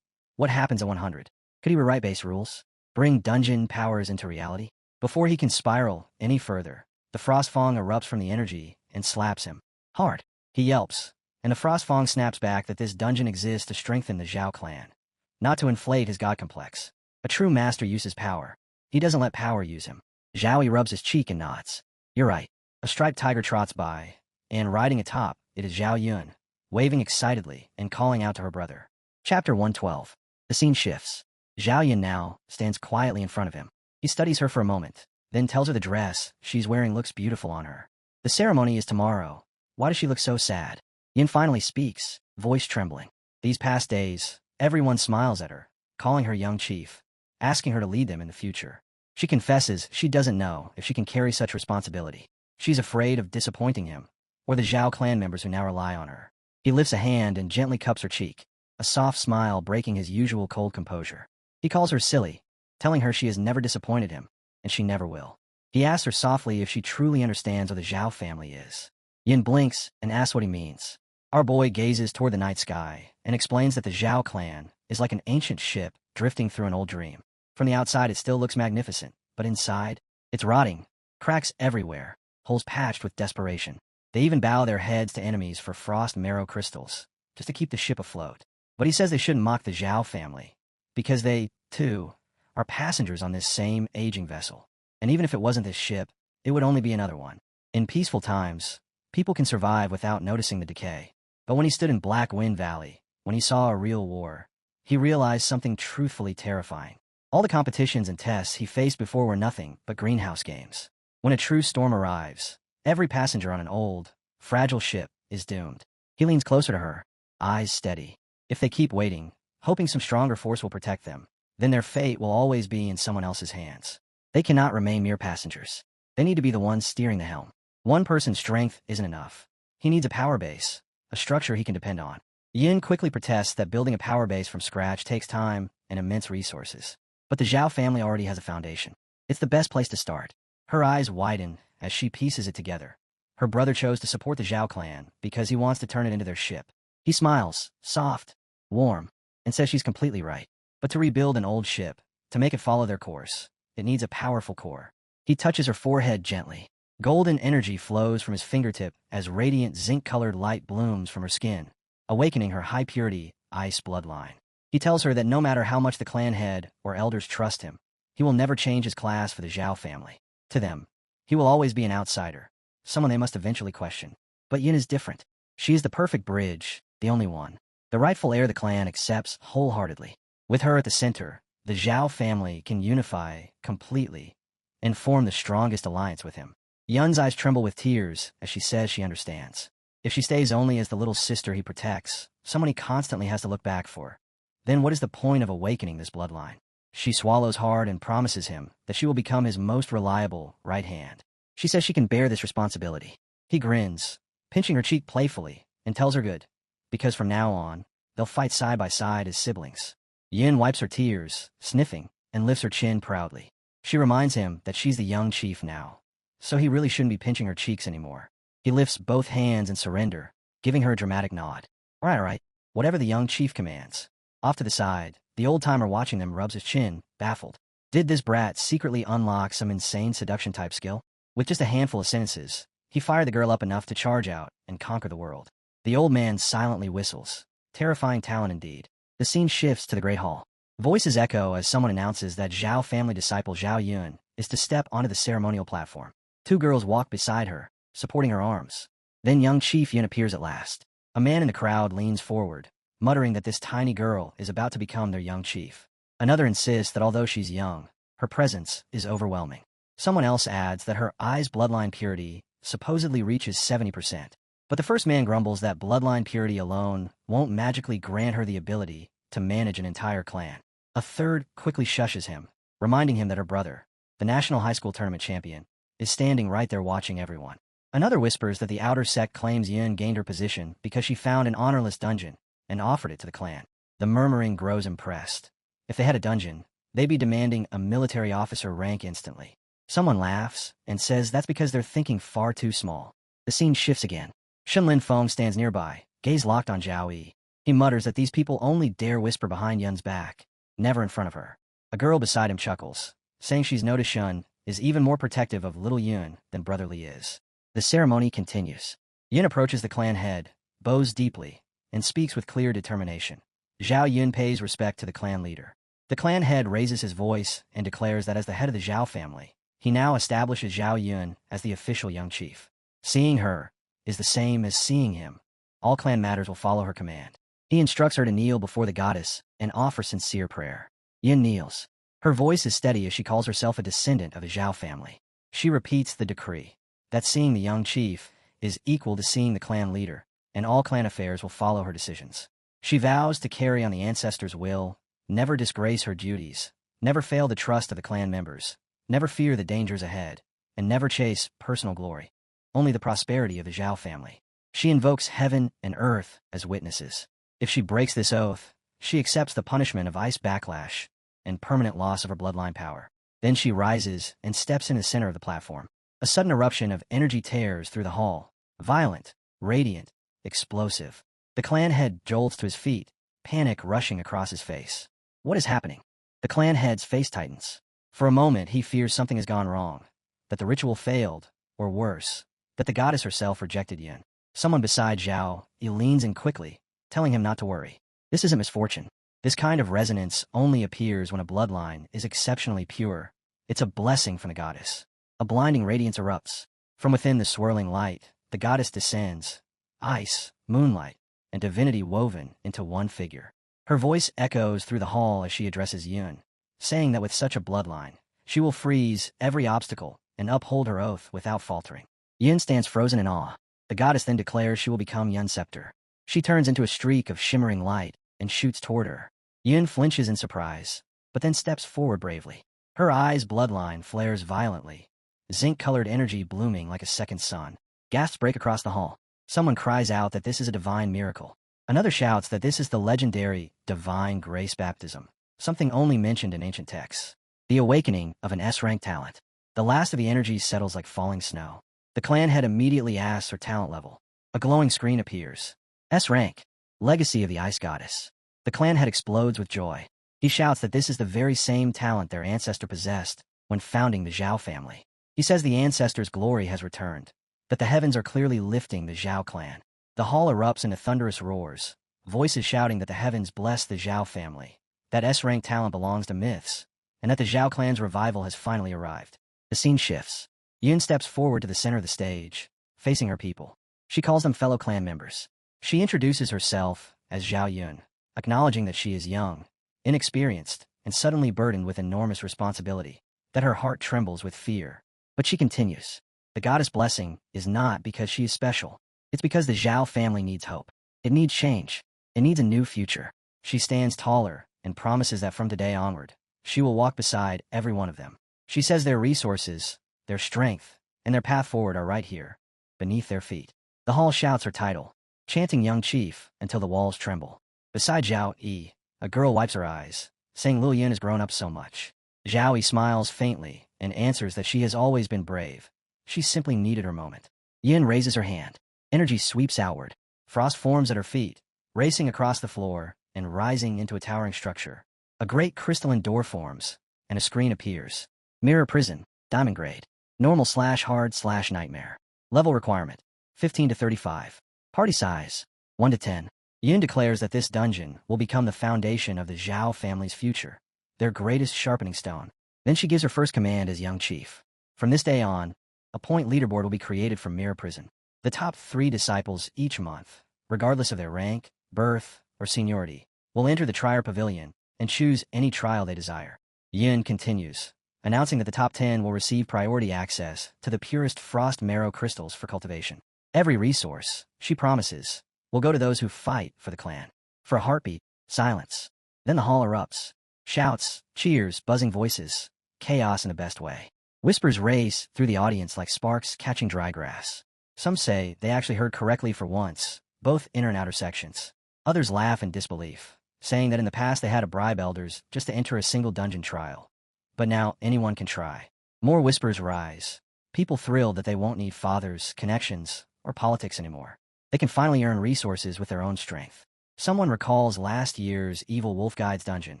what happens at 100? Could he rewrite base rules? Bring dungeon powers into reality? Before he can spiral any further, the Frostfang erupts from the energy and slaps him hard. He yelps, and the Frostfang snaps back that this dungeon exists to strengthen the Zhao clan, not to inflate his god complex. A true master uses power. He doesn't let power use him. Zhao rubs his cheek and nods. You're right. A striped tiger trots by, and riding atop, it is Zhao Yun, waving excitedly and calling out to her brother. Chapter 112. The scene shifts. Zhao Yun now stands quietly in front of him. He studies her for a moment, then tells her the dress she's wearing looks beautiful on her. The ceremony is tomorrow. Why does she look so sad? Yin finally speaks, voice trembling. These past days, everyone smiles at her, calling her young chief, asking her to lead them in the future. She confesses she doesn't know if she can carry such responsibility. She's afraid of disappointing him, or the Zhao clan members who now rely on her. He lifts a hand and gently cups her cheek, a soft smile breaking his usual cold composure. He calls her silly, telling her she has never disappointed him, and she never will. He asks her softly if she truly understands what the Zhao family is. Yin blinks and asks what he means. Our boy gazes toward the night sky and explains that the Zhao clan is like an ancient ship drifting through an old dream. From the outside it still looks magnificent, but inside, it's rotting, cracks everywhere, holes patched with desperation. They even bow their heads to enemies for frost marrow crystals, just to keep the ship afloat. But he says they shouldn't mock the Zhao family, because they, too, are passengers on this same aging vessel. And even if it wasn't this ship, it would only be another one. In peaceful times, people can survive without noticing the decay. But when he stood in Black Wind Valley, when he saw a real war, he realized something truthfully terrifying. All the competitions and tests he faced before were nothing but greenhouse games. When a true storm arrives, every passenger on an old, fragile ship is doomed. He leans closer to her, eyes steady. If they keep waiting, hoping some stronger force will protect them, then their fate will always be in someone else's hands. They cannot remain mere passengers. They need to be the ones steering the helm. One person's strength isn't enough. He needs a power base, a structure he can depend on. Yin quickly protests that building a power base from scratch takes time and immense resources. But the Zhao family already has a foundation. It's the best place to start. Her eyes widen as she pieces it together. Her brother chose to support the Zhao clan because he wants to turn it into their ship. He smiles, soft, warm, and says she's completely right. But to rebuild an old ship, to make it follow their course, it needs a powerful core. He touches her forehead gently. Golden energy flows from his fingertip as radiant zinc-colored light blooms from her skin, awakening her high-purity ice bloodline. He tells her that no matter how much the clan head or elders trust him, he will never change his class for the Zhao family. To them, he will always be an outsider, someone they must eventually question. But Yin is different. She is the perfect bridge, the only one. The rightful heir the clan accepts wholeheartedly. With her at the center, the Zhao family can unify completely and form the strongest alliance with him. Yun's eyes tremble with tears as she says she understands. If she stays only as the little sister he protects, someone he constantly has to look back for, then what is the point of awakening this bloodline? She swallows hard and promises him that she will become his most reliable right hand. She says she can bear this responsibility. He grins, pinching her cheek playfully, and tells her good, because from now on, they'll fight side by side as siblings. Yin wipes her tears, sniffing, and lifts her chin proudly. She reminds him that she's the young chief now, so he really shouldn't be pinching her cheeks anymore. He lifts both hands in surrender, giving her a dramatic nod. All right, whatever the young chief commands. Off to the side, the old-timer watching them rubs his chin, baffled. Did this brat secretly unlock some insane seduction-type skill? With just a handful of sentences, he fired the girl up enough to charge out and conquer the world. The old man silently whistles. Terrifying talent indeed. The scene shifts to the Great Hall. Voices echo as someone announces that Zhao family disciple Zhao Yun is to step onto the ceremonial platform. Two girls walk beside her, supporting her arms. Then young Chief Yun appears at last. A man in the crowd leans forward, muttering that this tiny girl is about to become their young chief. Another insists that although she's young, her presence is overwhelming. Someone else adds that her eye's bloodline purity supposedly reaches 70%. But the first man grumbles that bloodline purity alone won't magically grant her the ability to manage an entire clan. A third quickly shushes him, reminding him that her brother, the national high school tournament champion, is standing right there watching everyone. Another whispers that the outer sect claims Yun gained her position because she found an honorless dungeon and offered it to the clan. The murmuring grows impressed. If they had a dungeon, they'd be demanding a military officer rank instantly. Someone laughs and says that's because they're thinking far too small. The scene shifts again. Shenlin Feng stands nearby, gaze locked on Zhao Yi. He mutters that these people only dare whisper behind Yun's back, never in front of her. A girl beside him chuckles, saying she's noticed Yun is even more protective of little Yun than Brother Li is. The ceremony continues. Yun approaches the clan head, bows deeply, and speaks with clear determination. Zhao Yun pays respect to the clan leader. The clan head raises his voice and declares that as the head of the Zhao family, he now establishes Zhao Yun as the official young chief. Seeing her is the same as seeing him. All clan matters will follow her command. He instructs her to kneel before the goddess and offer sincere prayer. Yun kneels. Her voice is steady as she calls herself a descendant of the Zhao family. She repeats the decree that seeing the young chief is equal to seeing the clan leader, and all clan affairs will follow her decisions. She vows to carry on the ancestors' will, never disgrace her duties, never fail the trust of the clan members, never fear the dangers ahead, and never chase personal glory, only the prosperity of the Zhao family. She invokes heaven and earth as witnesses. If she breaks this oath, she accepts the punishment of ice backlash and permanent loss of her bloodline power. Then she rises and steps in the center of the platform. A sudden eruption of energy tears through the hall, violent, radiant, explosive. The clan head jolts to his feet, panic rushing across his face. What is happening? The clan head's face tightens. For a moment, he fears something has gone wrong, that the ritual failed, or worse, that the goddess herself rejected Yun. Someone beside Zhao Yi leans in quickly, telling him not to worry. This isn't misfortune. This kind of resonance only appears when a bloodline is exceptionally pure. It's a blessing from the goddess. A blinding radiance erupts. From within the swirling light, the goddess descends, ice, moonlight, and divinity woven into one figure. Her voice echoes through the hall as she addresses Yun, saying that with such a bloodline, she will freeze every obstacle and uphold her oath without faltering. Yun stands frozen in awe. The goddess then declares she will become Yun's scepter. She turns into a streak of shimmering light and shoots toward her. Yun flinches in surprise, but then steps forward bravely. Her eyes' bloodline flares violently, zinc-colored energy blooming like a second sun. Gasps break across the hall. Someone cries out that this is a divine miracle. Another shouts that this is the legendary divine grace baptism, something only mentioned in ancient texts. The awakening of an S-rank talent. The last of the energies settles like falling snow. The clan head immediately asks her talent level. A glowing screen appears. S-rank. Legacy of the Ice Goddess. The clan head explodes with joy. He shouts that this is the very same talent their ancestor possessed when founding the Zhao family. He says the ancestor's glory has returned, that the heavens are clearly lifting the Zhao clan. The hall erupts into thunderous roars, voices shouting that the heavens bless the Zhao family, that S-rank talent belongs to myths, and that the Zhao clan's revival has finally arrived. The scene shifts. Yun steps forward to the center of the stage, facing her people. She calls them fellow clan members. She introduces herself as Zhao Yun, acknowledging that she is young, inexperienced, and suddenly burdened with enormous responsibility, that her heart trembles with fear. But she continues. The goddess' blessing is not because she is special. It's because the Zhao family needs hope. It needs change. It needs a new future. She stands taller and promises that from today onward, she will walk beside every one of them. She says their resources, their strength, and their path forward are right here, beneath their feet. The hall shouts her title, chanting young chief until the walls tremble. Beside Zhao Yi, a girl wipes her eyes, saying Lil Yun has grown up so much. Zhao Yi smiles faintly and answers that she has always been brave. She simply needed her moment. Yin raises her hand. Energy sweeps outward. Frost forms at her feet, racing across the floor and rising into a towering structure. A great crystalline door forms, and a screen appears. Mirror prison, diamond grade. Normal/hard/nightmare. Level requirement, 15 to 35. Party size, 1 to 10. Yin declares that this dungeon will become the foundation of the Zhao family's future, their greatest sharpening stone. Then she gives her first command as young chief. From this day on, a point leaderboard will be created from Mirror Prison. The top 3 disciples each month, regardless of their rank, birth, or seniority, will enter the Trier Pavilion and choose any trial they desire. Yin continues, announcing that the top 10 will receive priority access to the purest frost marrow crystals for cultivation. Every resource, she promises, will go to those who fight for the clan. For a heartbeat, silence. Then the hall erupts. Shouts, cheers, buzzing voices, chaos in the best way. Whispers race through the audience like sparks catching dry grass. Some say they actually heard correctly for once, both inner and outer sections. Others laugh in disbelief, saying that in the past they had to bribe elders just to enter a single dungeon trial. But now anyone can try. More whispers rise. People thrilled that they won't need fathers, connections, or politics anymore. They can finally earn resources with their own strength. Someone recalls last year's Evil Wolf Guide's dungeon,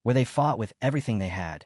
where they fought with everything they had,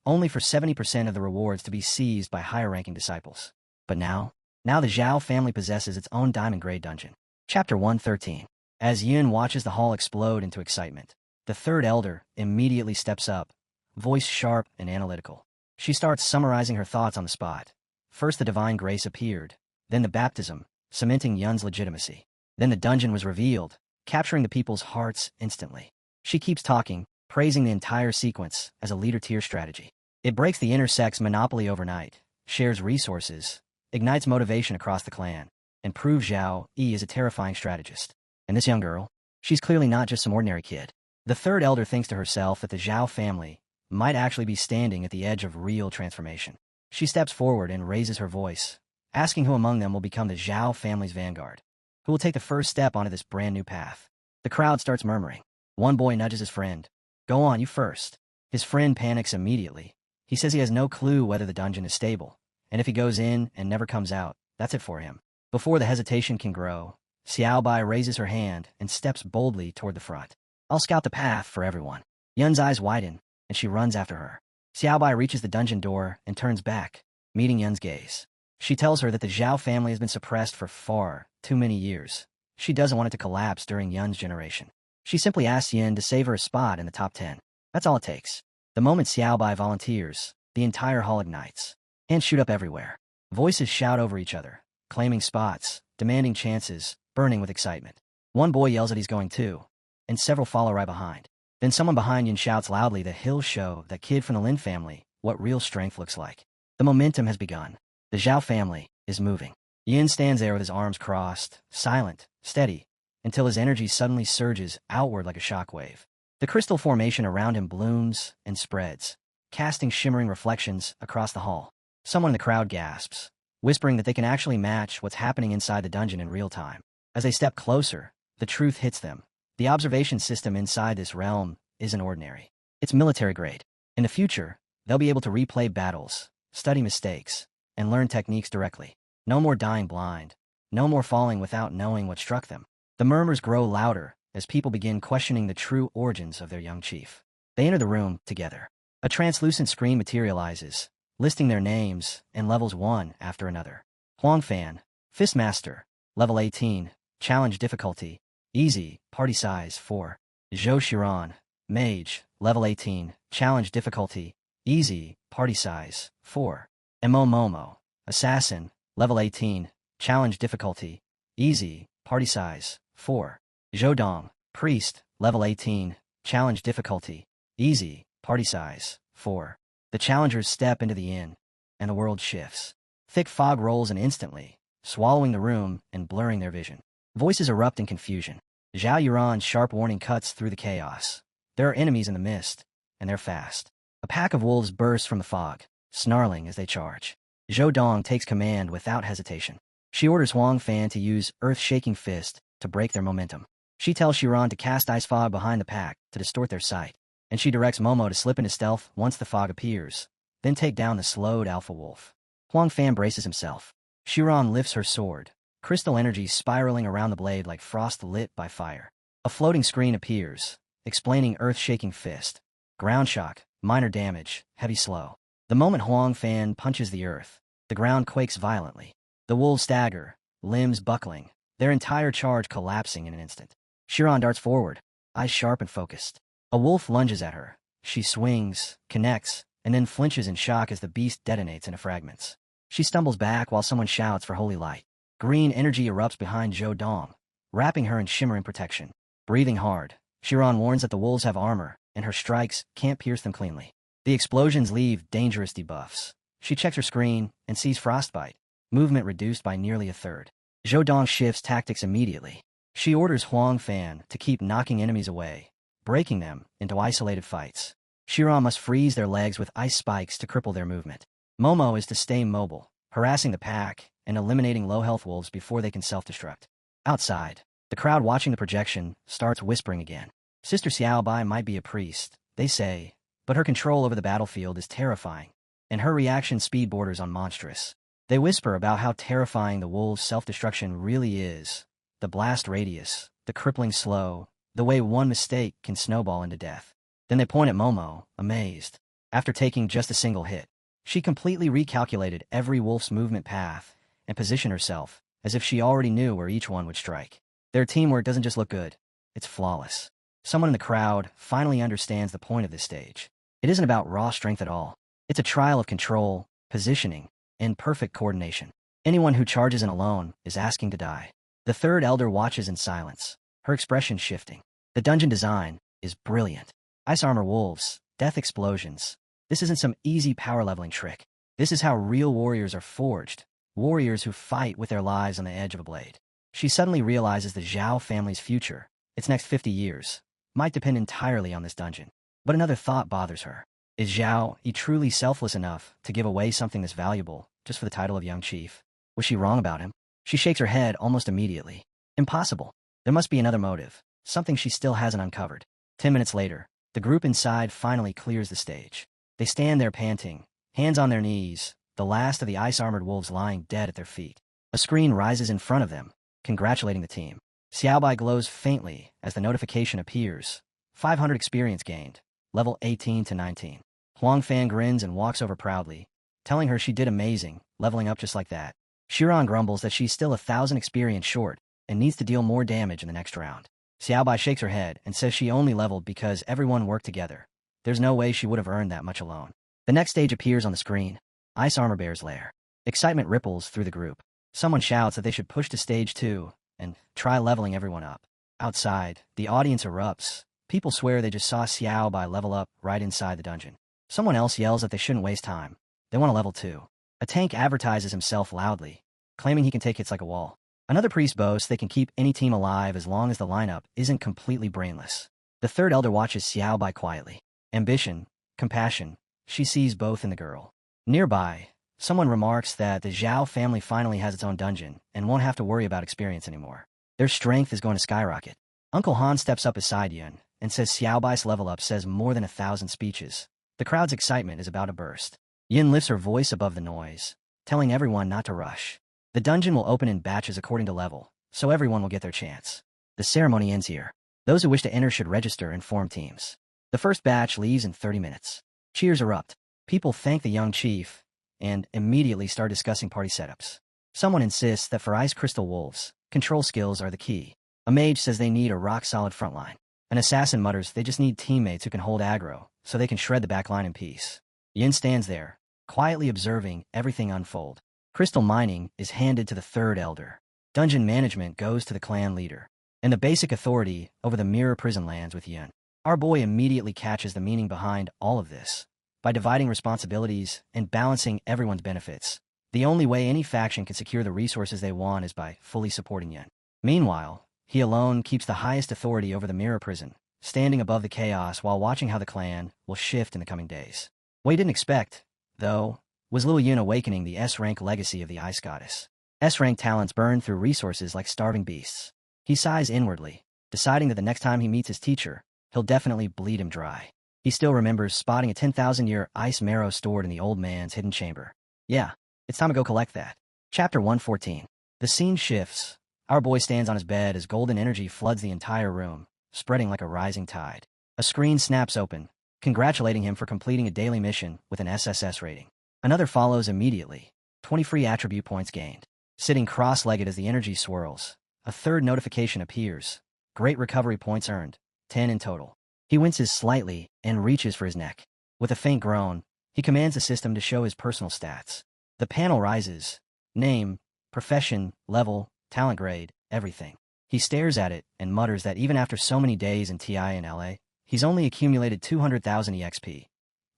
only for 70% of the rewards to be seized by higher-ranking disciples. But now the Zhao family possesses its own diamond-grade dungeon. Chapter 113. As Yin watches the hall explode into excitement, the third elder immediately steps up, voice sharp and analytical. She starts summarizing her thoughts on the spot. First the divine grace appeared, then the baptism, cementing Yun's legitimacy. Then the dungeon was revealed, capturing the people's hearts instantly. She keeps talking, praising the entire sequence as a leader-tier strategy. It breaks the inner sect's monopoly overnight, shares resources, ignites motivation across the clan, and proves Zhao Yi is a terrifying strategist. And this young girl? She's clearly not just some ordinary kid. The third elder thinks to herself that the Zhao family might actually be standing at the edge of real transformation. She steps forward and raises her voice, asking who among them will become the Zhao family's vanguard. Who will take the first step onto this brand new path? The crowd starts murmuring. One boy nudges his friend. Go on, you first. His friend panics immediately. He says he has no clue whether the dungeon is stable, and if he goes in and never comes out, that's it for him. Before the hesitation can grow, Xiaobai raises her hand and steps boldly toward the front. I'll scout the path for everyone. Yun's eyes widen, and she runs after her. Xiaobai reaches the dungeon door and turns back, meeting Yun's gaze. She tells her that the Zhao family has been suppressed for far too many years. She doesn't want it to collapse during Yun's generation. She simply asks Yin to save her a spot in the top 10. That's all it takes. The moment Xiaobai volunteers, the entire hall ignites. Hands shoot up everywhere. Voices shout over each other, claiming spots, demanding chances, burning with excitement. One boy yells that he's going too, and several follow right behind. Then someone behind Yin shouts loudly that he'll show that kid from the Lin family what real strength looks like. The momentum has begun. The Zhao family is moving. Yin stands there with his arms crossed, silent, steady, until his energy suddenly surges outward like a shockwave. The crystal formation around him blooms and spreads, casting shimmering reflections across the hall. Someone in the crowd gasps, whispering that they can actually match what's happening inside the dungeon in real time. As they step closer, the truth hits them. The observation system inside this realm isn't ordinary. It's military grade. In the future, they'll be able to replay battles, study mistakes, and learn techniques directly. No more dying blind. No more falling without knowing what struck them. The murmurs grow louder as people begin questioning the true origins of their young chief. They enter the room together. A translucent screen materializes, listing their names and levels one after another. Huangfan, Fistmaster, level 18, challenge difficulty, easy, party size 4. Zhou Shiran, Mage, level 18, challenge difficulty, easy, party size 4. Mo Momo, Assassin, level 18, challenge difficulty, easy, party size 4. Zhou Dong, Priest, level 18, challenge difficulty, easy, party size 4. The challengers step into the inn, and the world shifts. Thick fog rolls in instantly, swallowing the room and blurring their vision. Voices erupt in confusion. Zhao Yuran's sharp warning cuts through the chaos. There are enemies in the mist, and they're fast. A pack of wolves bursts from the fog, snarling as they charge. Zhou Dong takes command without hesitation. She orders Huang Fan to use Earth-Shaking Fist to break their momentum. She tells Shiran to cast ice fog behind the pack to distort their sight, and she directs Momo to slip into stealth once the fog appears, then take down the slowed alpha wolf. Huang Fan braces himself. Shiran lifts her sword, crystal energy spiraling around the blade like frost lit by fire. A floating screen appears, explaining Earth-Shaking Fist. Ground shock, minor damage, heavy slow. The moment Huang Fan punches the earth, the ground quakes violently. The wolves stagger, limbs buckling, their entire charge collapsing in an instant. Shiran darts forward, eyes sharp and focused. A wolf lunges at her. She swings, connects, and then flinches in shock as the beast detonates into fragments. She stumbles back while someone shouts for holy light. Green energy erupts behind Zhou Dong, wrapping her in shimmering protection. Breathing hard, Shiran warns that the wolves have armor, and her strikes can't pierce them cleanly. The explosions leave dangerous debuffs. She checks her screen and sees frostbite, movement reduced by nearly a third. Zhou Dong shifts tactics immediately. She orders Huang Fan to keep knocking enemies away, breaking them into isolated fights. Shiran must freeze their legs with ice spikes to cripple their movement. Momo is to stay mobile, harassing the pack and eliminating low-health wolves before they can self-destruct. Outside, the crowd watching the projection starts whispering again. Sister Xiaobai might be a priest, they say, but her control over the battlefield is terrifying, and her reaction speed borders on monstrous. They whisper about how terrifying the wolves' self-destruction really is, the blast radius, the crippling slow, the way one mistake can snowball into death. Then they point at Momo, amazed. After taking just a single hit, she completely recalculated every wolf's movement path and positioned herself as if she already knew where each one would strike. Their teamwork doesn't just look good, it's flawless. Someone in the crowd finally understands the point of this stage. It isn't about raw strength at all. It's a trial of control, positioning, and perfect coordination. Anyone who charges in alone is asking to die. The third elder watches in silence, her expression shifting. The dungeon design is brilliant. Ice armor wolves, death explosions. This isn't some easy power leveling trick. This is how real warriors are forged. Warriors who fight with their lives on the edge of a blade. She suddenly realizes the Zhao family's future, its next 50 years, might depend entirely on this dungeon. But another thought bothers her. Is Zhao truly selfless enough to give away something this valuable just for the title of young chief? Was she wrong about him? She shakes her head almost immediately. Impossible. There must be another motive, something she still hasn't uncovered. 10 minutes later, the group inside finally clears the stage. They stand there panting, hands on their knees, the last of the ice-armored wolves lying dead at their feet. A screen rises in front of them, congratulating the team. Xiaobai glows faintly as the notification appears. 500 experience gained, level 18 to 19. Huang Fan grins and walks over proudly, telling her she did amazing, leveling up just like that. Shiran grumbles that she's still 1,000 experience short and needs to deal more damage in the next round. Xiaobai shakes her head and says she only leveled because everyone worked together. There's no way she would have earned that much alone. The next stage appears on the screen. Ice Armor Bear's lair. Excitement ripples through the group. Someone shouts that they should push to stage 2 and try leveling everyone up. Outside, the audience erupts. People swear they just saw Xiaobai level up right inside the dungeon. Someone else yells that they shouldn't waste time. They want to level too. A tank advertises himself loudly, claiming he can take hits like a wall. Another priest boasts they can keep any team alive as long as the lineup isn't completely brainless. The third elder watches Xiaobai quietly. Ambition, compassion, she sees both in the girl. Nearby, someone remarks that the Zhao family finally has its own dungeon and won't have to worry about experience anymore. Their strength is going to skyrocket. Uncle Han steps up beside Yun and says Xiaobai's level up says more than 1,000 speeches. The crowd's excitement is about to burst. Yin lifts her voice above the noise, telling everyone not to rush. The dungeon will open in batches according to level, so everyone will get their chance. The ceremony ends here. Those who wish to enter should register and form teams. The first batch leaves in 30 minutes. Cheers erupt. People thank the young chief and immediately start discussing party setups. Someone insists that for Ice Crystal Wolves, control skills are the key. A mage says they need a rock-solid frontline. An assassin mutters they just need teammates who can hold aggro so they can shred the backline in peace. Yin stands there, quietly observing everything unfold. Crystal mining is handed to the third elder. Dungeon management goes to the clan leader. And the basic authority over the mirror prison lands with Yin. Our boy immediately catches the meaning behind all of this. By dividing responsibilities and balancing everyone's benefits, the only way any faction can secure the resources they want is by fully supporting Yin. Meanwhile, he alone keeps the highest authority over the mirror prison, standing above the chaos while watching how the clan will shift in the coming days. What he didn't expect, though, was Lil Yun awakening the S-rank legacy of the Ice Goddess. S-rank talents burn through resources like starving beasts. He sighs inwardly, deciding that the next time he meets his teacher, he'll definitely bleed him dry. He still remembers spotting a 10,000-year ice marrow stored in the old man's hidden chamber. Yeah, it's time to go collect that. Chapter 114. The scene shifts. Our boy stands on his bed as golden energy floods the entire room, spreading like a rising tide. A screen snaps open, congratulating him for completing a daily mission with an SSS rating. Another follows immediately. 20 free attribute points gained. Sitting cross-legged as the energy swirls, a third notification appears. Great recovery points earned. 10 in total. He winces slightly and reaches for his neck. With a faint groan, he commands the system to show his personal stats. The panel rises. Name, profession, level, talent grade, everything. He stares at it and mutters that even after so many days in TI and LA, he's only accumulated 200,000 EXP.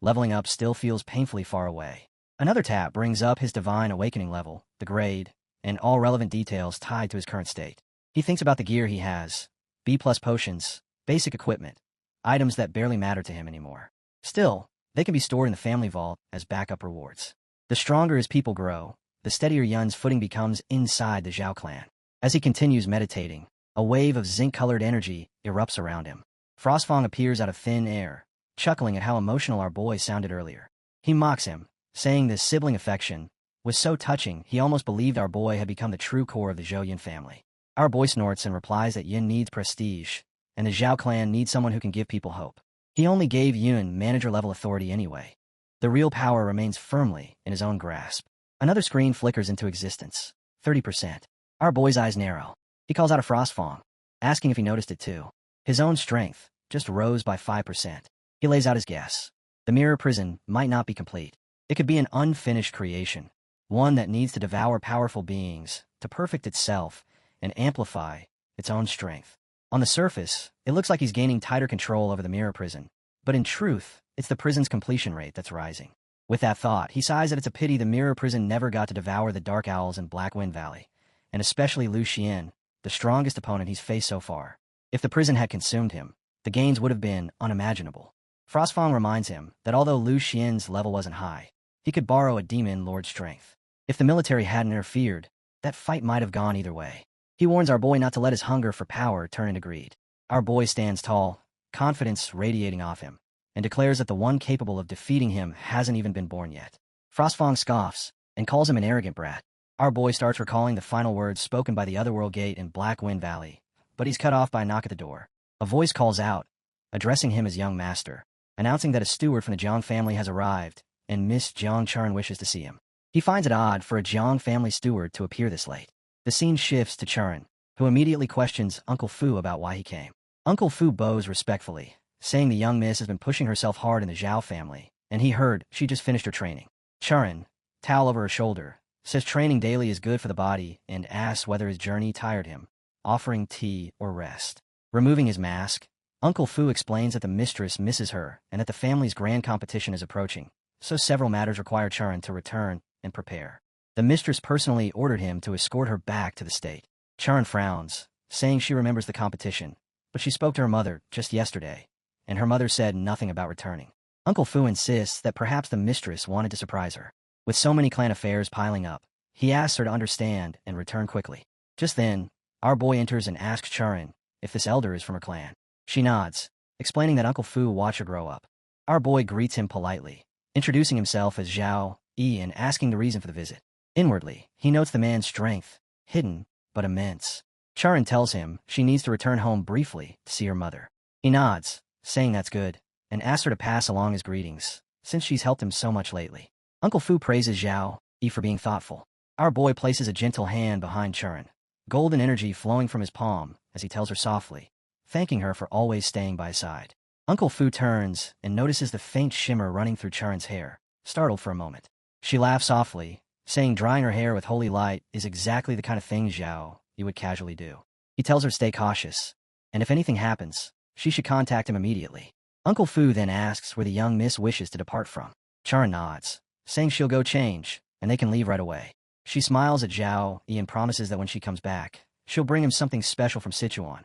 Leveling up still feels painfully far away. Another tab brings up his Divine Awakening level, the grade, and all relevant details tied to his current state. He thinks about the gear he has. B+ potions, basic equipment, items that barely matter to him anymore. Still, they can be stored in the family vault as backup rewards. The stronger his people grow, the steadier Yun's footing becomes inside the Zhao clan. As he continues meditating, a wave of zinc-colored energy erupts around him. Frostfang appears out of thin air, chuckling at how emotional our boy sounded earlier. He mocks him, saying this sibling affection was so touching he almost believed our boy had become the true core of the Zhou Yin family. Our boy snorts and replies that Yin needs prestige, and the Zhao clan needs someone who can give people hope. He only gave Yun manager-level authority anyway. The real power remains firmly in his own grasp. Another screen flickers into existence. 30%. Our boy's eyes narrow. He calls out a Frostfang, asking if he noticed it too. His own strength just rose by 5%. He lays out his guess. The mirror prison might not be complete. It could be an unfinished creation, one that needs to devour powerful beings to perfect itself and amplify its own strength. On the surface, it looks like he's gaining tighter control over the mirror prison, but in truth, it's the prison's completion rate that's rising. With that thought, he sighs that it's a pity the mirror prison never got to devour the Dark Owls in Black Wind Valley, and especially Lu Xian, the strongest opponent he's faced so far. If the prison had consumed him, the gains would have been unimaginable. Frostfang reminds him that although Lu Xian's level wasn't high, he could borrow a demon lord's strength. If the military hadn't interfered, that fight might have gone either way. He warns our boy not to let his hunger for power turn into greed. Our boy stands tall, confidence radiating off him, and declares that the one capable of defeating him hasn't even been born yet. Frostfang scoffs and calls him an arrogant brat. Our boy starts recalling the final words spoken by the Otherworld Gate in Black Wind Valley, but he's cut off by a knock at the door. A voice calls out, addressing him as young master, announcing that a steward from the Jiang family has arrived, and Miss Jiang Chuan wishes to see him. He finds it odd for a Jiang family steward to appear this late. The scene shifts to Chuan, who immediately questions Uncle Fu about why he came. Uncle Fu bows respectfully, saying the young miss has been pushing herself hard in the Zhao family, and he heard she just finished her training. Chuan, towel over her shoulder, says training daily is good for the body and asks whether his journey tired him, offering tea or rest. Removing his mask, Uncle Fu explains that the mistress misses her and that the family's grand competition is approaching, so several matters require Chuan to return and prepare. The mistress personally ordered him to escort her back to the state. Chuan frowns, saying she remembers the competition, but she spoke to her mother just yesterday, and her mother said nothing about returning. Uncle Fu insists that perhaps the mistress wanted to surprise her. With so many clan affairs piling up, he asks her to understand and return quickly. Just then, our boy enters and asks Chuan if this elder is from her clan. She nods, explaining that Uncle Fu watched her grow up. Our boy greets him politely, introducing himself as Zhao Yi and asking the reason for the visit. Inwardly, he notes the man's strength, hidden but immense. Chuan tells him she needs to return home briefly to see her mother. He nods, saying that's good, and asks her to pass along his greetings, since she's helped him so much lately. Uncle Fu praises Zhao Yi for being thoughtful. Our boy places a gentle hand behind Chuan, golden energy flowing from his palm as he tells her softly, thanking her for always staying by his side. Uncle Fu turns and notices the faint shimmer running through Chuan's hair, startled for a moment. She laughs softly, saying drying her hair with holy light is exactly the kind of thing Zhao Yi would casually do. He tells her to stay cautious, and if anything happens, she should contact him immediately. Uncle Fu then asks where the young miss wishes to depart from. Chuan nods, saying she'll go change, and they can leave right away. She smiles at Zhao Yi and promises that when she comes back, she'll bring him something special from Sichuan.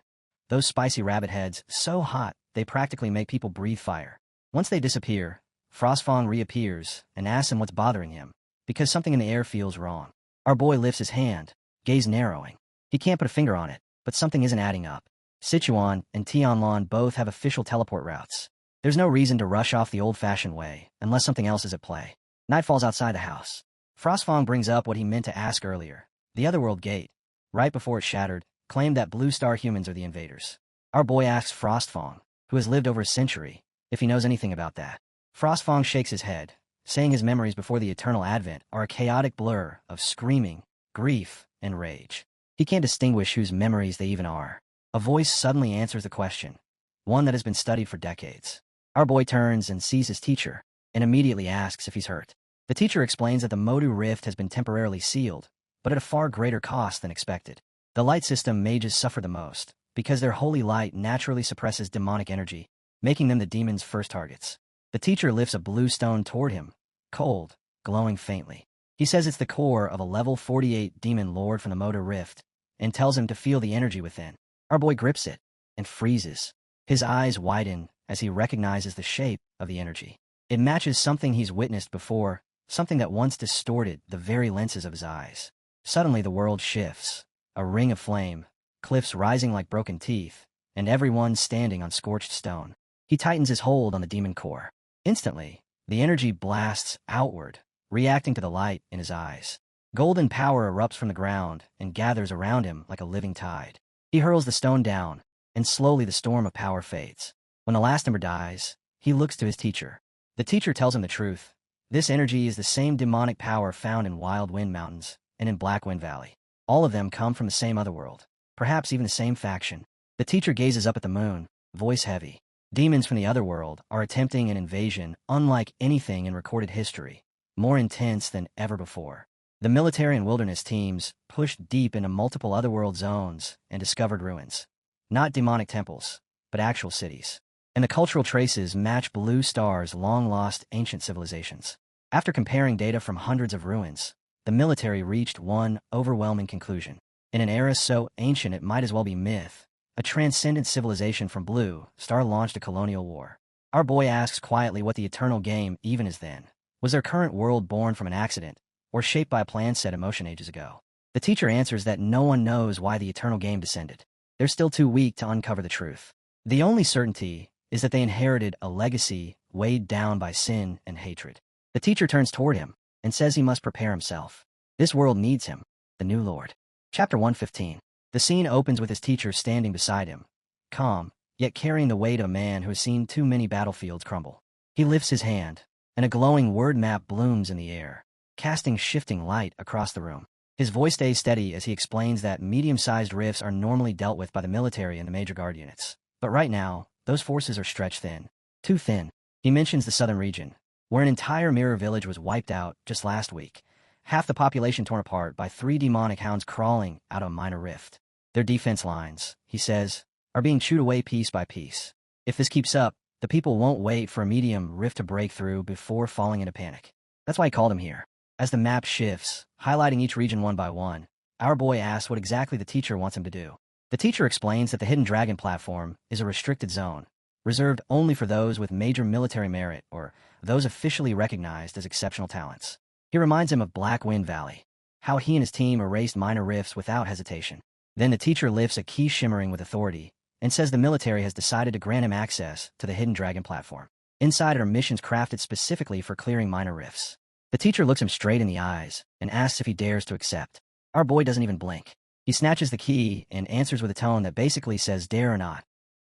Those spicy rabbit heads, so hot, they practically make people breathe fire. Once they disappear, Frostfang reappears and asks him what's bothering him, because something in the air feels wrong. Our boy lifts his hand, gaze narrowing. He can't put a finger on it, but something isn't adding up. Sichuan and Tianlan both have official teleport routes. There's no reason to rush off the old-fashioned way, unless something else is at play. Night falls outside the house. Frostfang brings up what he meant to ask earlier. The Otherworld Gate, right before it shattered, claimed that Blue Star humans are the invaders. Our boy asks Frostfang, who has lived over a century, if he knows anything about that. Frostfang shakes his head, saying his memories before the Eternal Advent are a chaotic blur of screaming, grief, and rage. He can't distinguish whose memories they even are. A voice suddenly answers the question, one that has been studied for decades. Our boy turns and sees his teacher, and immediately asks if he's hurt. The teacher explains that the Modu Rift has been temporarily sealed, but at a far greater cost than expected. The light system mages suffer the most, because their holy light naturally suppresses demonic energy, making them the demon's first targets. The teacher lifts a blue stone toward him, cold, glowing faintly. He says it's the core of a level 48 demon lord from the Moda Rift, and tells him to feel the energy within. Our boy grips it, and freezes. His eyes widen, as he recognizes the shape of the energy. It matches something he's witnessed before, something that once distorted the very lenses of his eyes. Suddenly the world shifts. A ring of flame, cliffs rising like broken teeth, and everyone standing on scorched stone. He tightens his hold on the demon core. Instantly, the energy blasts outward, reacting to the light in his eyes. Golden power erupts from the ground and gathers around him like a living tide. He hurls the stone down, and slowly the storm of power fades. When the last ember dies, he looks to his teacher. The teacher tells him the truth. This energy is the same demonic power found in Wild Wind Mountains and in Black Wind Valley. All of them come from the same otherworld, perhaps even the same faction. The teacher gazes up at the moon, voice heavy. Demons from the otherworld are attempting an invasion unlike anything in recorded history, more intense than ever before. The military and wilderness teams pushed deep into multiple otherworld zones and discovered ruins. Not demonic temples, but actual cities. And the cultural traces match Blue Star's long-lost ancient civilizations. After comparing data from hundreds of ruins, the military reached one overwhelming conclusion. In an era so ancient it might as well be myth, a transcendent civilization from Blue Star launched a colonial war. Our boy asks quietly what the eternal game even is then. Was their current world born from an accident, or shaped by a plan set in motion ages ago? The teacher answers that no one knows why the eternal game descended. They're still too weak to uncover the truth. The only certainty is that they inherited a legacy weighed down by sin and hatred. The teacher turns toward him and says he must prepare himself. This world needs him, the new Lord. Chapter 115. The scene opens with his teacher standing beside him, calm, yet carrying the weight of a man who has seen too many battlefields crumble. He lifts his hand, and a glowing word map blooms in the air, casting shifting light across the room. His voice stays steady as he explains that medium-sized rifts are normally dealt with by the military and the major guard units. But right now, those forces are stretched thin. Too thin. He mentions the southern region, where an entire mirror village was wiped out just last week, half the population torn apart by 3 demonic hounds crawling out of a minor rift. Their defense lines, he says, are being chewed away piece by piece. If this keeps up, the people won't wait for a medium rift to break through before falling into panic. That's why he called him here. As the map shifts, highlighting each region one by one, our boy asks what exactly the teacher wants him to do. The teacher explains that the Hidden Dragon platform is a restricted zone, reserved only for those with major military merit or those officially recognized as exceptional talents. He reminds him of Black Wind Valley, how he and his team erased minor rifts without hesitation. Then the teacher lifts a key shimmering with authority and says the military has decided to grant him access to the Hidden Dragon platform. Inside are missions crafted specifically for clearing minor rifts. The teacher looks him straight in the eyes and asks if he dares to accept. Our boy doesn't even blink. He snatches the key and answers with a tone that basically says dare or not.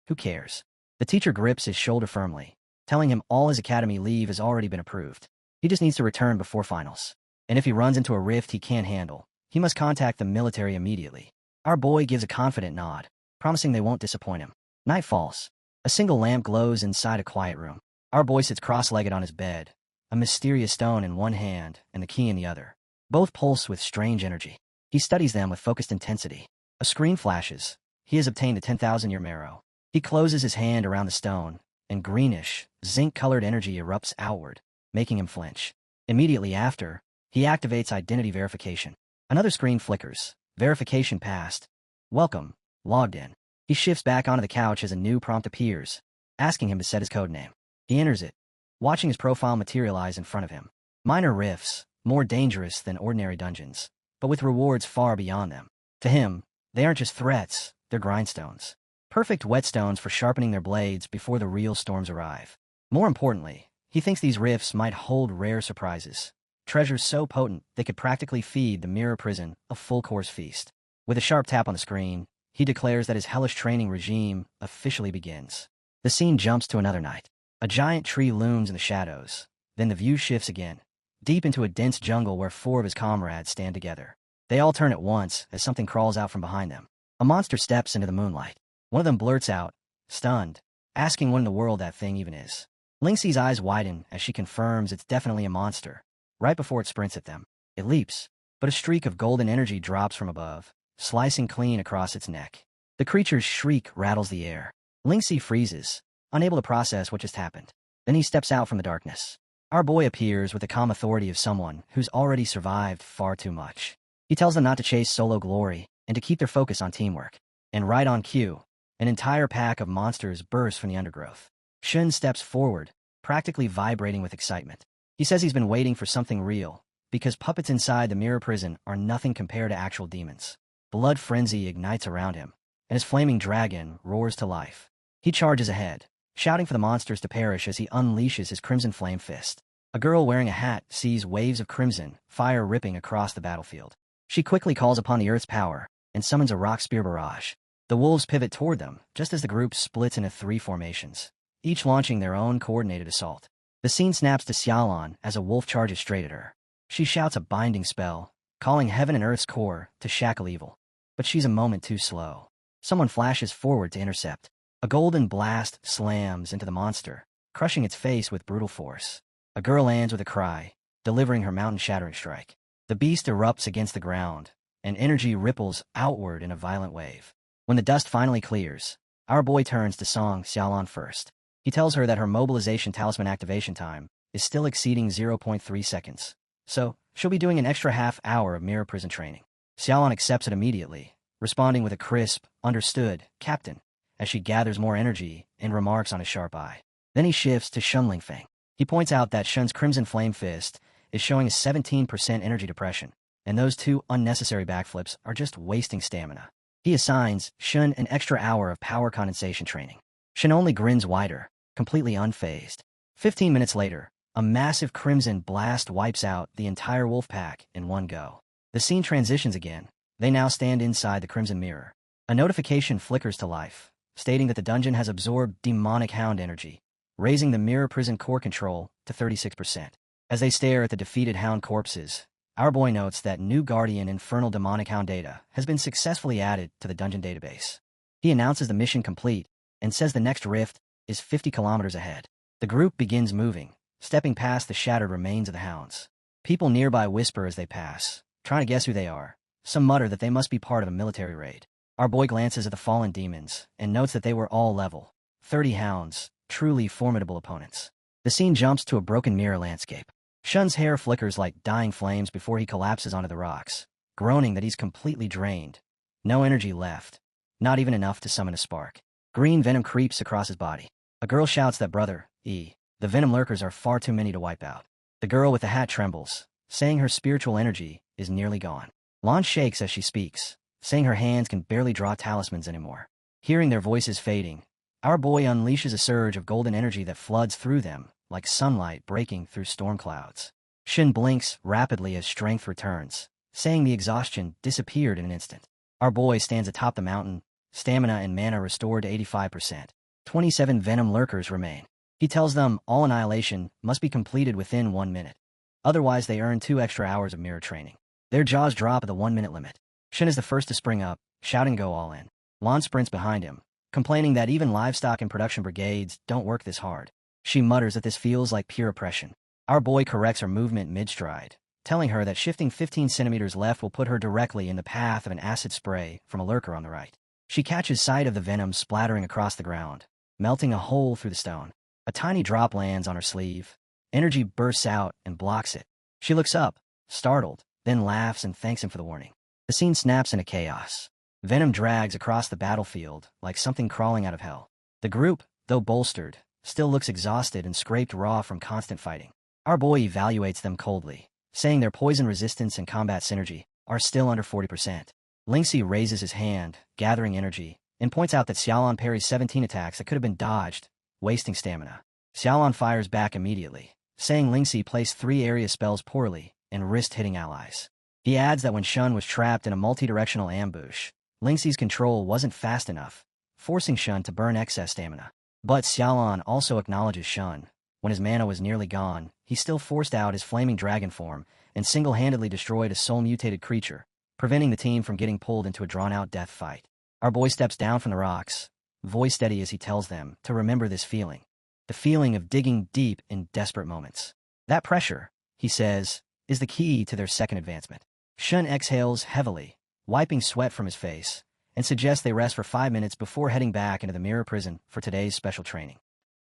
Who cares? The teacher grips his shoulder firmly, telling him all his academy leave has already been approved. He just needs to return before finals. And if he runs into a rift he can't handle, he must contact the military immediately. Our boy gives a confident nod, promising they won't disappoint him. Night falls. A single lamp glows inside a quiet room. Our boy sits cross-legged on his bed, a mysterious stone in one hand and the key in the other. Both pulse with strange energy. He studies them with focused intensity. A screen flashes. He has obtained the 10,000-year marrow. He closes his hand around the stone, and greenish, zinc-colored energy erupts outward, making him flinch. Immediately after, he activates identity verification. Another screen flickers. Verification passed. Welcome. Logged in. He shifts back onto the couch as a new prompt appears, asking him to set his code name. He enters it, watching his profile materialize in front of him. Minor rifts, more dangerous than ordinary dungeons, but with rewards far beyond them. To him, they aren't just threats, they're grindstones. Perfect whetstones for sharpening their blades before the real storms arrive. More importantly, he thinks these rifts might hold rare surprises. Treasures so potent they could practically feed the mirror prison a full-course feast. With a sharp tap on the screen, he declares that his hellish training regime officially begins. The scene jumps to another night. A giant tree looms in the shadows. Then the view shifts again, deep into a dense jungle where 4 of his comrades stand together. They all turn at once as something crawls out from behind them. A monster steps into the moonlight. One of them blurts out, stunned, asking what in the world that thing even is. Lingxi's eyes widen as she confirms it's definitely a monster. Right before it sprints at them, it leaps, but a streak of golden energy drops from above, slicing clean across its neck. The creature's shriek rattles the air. Lingxi freezes, unable to process what just happened. Then he steps out from the darkness. Our boy appears with the calm authority of someone who's already survived far too much. He tells them not to chase solo glory and to keep their focus on teamwork. And right on cue, an entire pack of monsters burst from the undergrowth. Shun steps forward, practically vibrating with excitement. He says he's been waiting for something real, because puppets inside the mirror prison are nothing compared to actual demons. Blood frenzy ignites around him, and his flaming dragon roars to life. He charges ahead, shouting for the monsters to perish as he unleashes his crimson flame fist. A girl wearing a hat sees waves of crimson fire ripping across the battlefield. She quickly calls upon the earth's power and summons a rock spear barrage. The wolves pivot toward them, just as the group splits into 3 formations, each launching their own coordinated assault. The scene snaps to Xiaolan as a wolf charges straight at her. She shouts a binding spell, calling heaven and earth's core to shackle evil. But she's a moment too slow. Someone flashes forward to intercept. A golden blast slams into the monster, crushing its face with brutal force. A girl lands with a cry, delivering her mountain-shattering strike. The beast erupts against the ground, and energy ripples outward in a violent wave. When the dust finally clears, our boy turns to Song Xiaolan first. He tells her that her mobilization talisman activation time is still exceeding 0.3 seconds, so she'll be doing an extra half hour of mirror prison training. Xiaolan accepts it immediately, responding with a crisp, "Understood, Captain," as she gathers more energy and remarks on his sharp eye. Then he shifts to Shun Lingfeng. He points out that Shun's Crimson Flame Fist is showing a 17% energy depression, and those 2 unnecessary backflips are just wasting stamina. He assigns Shun an extra hour of power condensation training. Shun only grins wider, completely unfazed. 15 minutes later, a massive crimson blast wipes out the entire wolf pack in one go. The scene transitions again. They now stand inside the crimson mirror. A notification flickers to life, stating that the dungeon has absorbed demonic hound energy, raising the mirror prison core control to 36%. As they stare at the defeated hound corpses, our boy notes that new Guardian Infernal Demonic Hound data has been successfully added to the dungeon database. He announces the mission complete and says the next rift is 50 kilometers ahead. The group begins moving, stepping past the shattered remains of the hounds. People nearby whisper as they pass, trying to guess who they are. Some mutter that they must be part of a military raid. Our boy glances at the fallen demons and notes that they were all level 30 hounds, truly formidable opponents. The scene jumps to a broken mirror landscape. Shun's hair flickers like dying flames before he collapses onto the rocks, groaning that he's completely drained. No energy left, not even enough to summon a spark. Green venom creeps across his body. A girl shouts that the venom lurkers are far too many to wipe out. The girl with the hat trembles, saying her spiritual energy is nearly gone. Lan shakes as she speaks, saying her hands can barely draw talismans anymore. Hearing their voices fading, our boy unleashes a surge of golden energy that floods through them, like sunlight breaking through storm clouds. Shin blinks rapidly as strength returns, saying the exhaustion disappeared in an instant. Our boy stands atop the mountain, stamina and mana restored to 85%. 27 venom lurkers remain. He tells them all annihilation must be completed within 1 minute. Otherwise, they earn 2 extra hours of mirror training. Their jaws drop at the 1-minute limit. Shin is the first to spring up, shouting "Go all in." Lan sprints behind him, complaining that even livestock and production brigades don't work this hard. She mutters that this feels like pure oppression. Our boy corrects her movement mid-stride, telling her that shifting 15 centimeters left will put her directly in the path of an acid spray from a lurker on the right. She catches sight of the venom splattering across the ground, melting a hole through the stone. A tiny drop lands on her sleeve. Energy bursts out and blocks it. She looks up, startled, then laughs and thanks him for the warning. The scene snaps into chaos. Venom drags across the battlefield like something crawling out of hell. The group, though bolstered, still looks exhausted and scraped raw from constant fighting. Our boy evaluates them coldly, saying their poison resistance and combat synergy are still under 40%. Lingxi raises his hand, gathering energy, and points out that Xiaolan parries 17 attacks that could have been dodged, wasting stamina. Xiaolan fires back immediately, saying Lingxi placed 3 area spells poorly and risked hitting allies. He adds that when Shun was trapped in a multi-directional ambush, Lingxi's control wasn't fast enough, forcing Shun to burn excess stamina. But Xiaolan also acknowledges Shun. When his mana was nearly gone, he still forced out his flaming dragon form and single-handedly destroyed a soul-mutated creature, preventing the team from getting pulled into a drawn-out death fight. Our boy steps down from the rocks, voice steady as he tells them to remember this feeling. The feeling of digging deep in desperate moments. That pressure, he says, is the key to their second advancement. Shun exhales heavily, wiping sweat from his face, and suggests they rest for 5 minutes before heading back into the mirror prison for today's special training.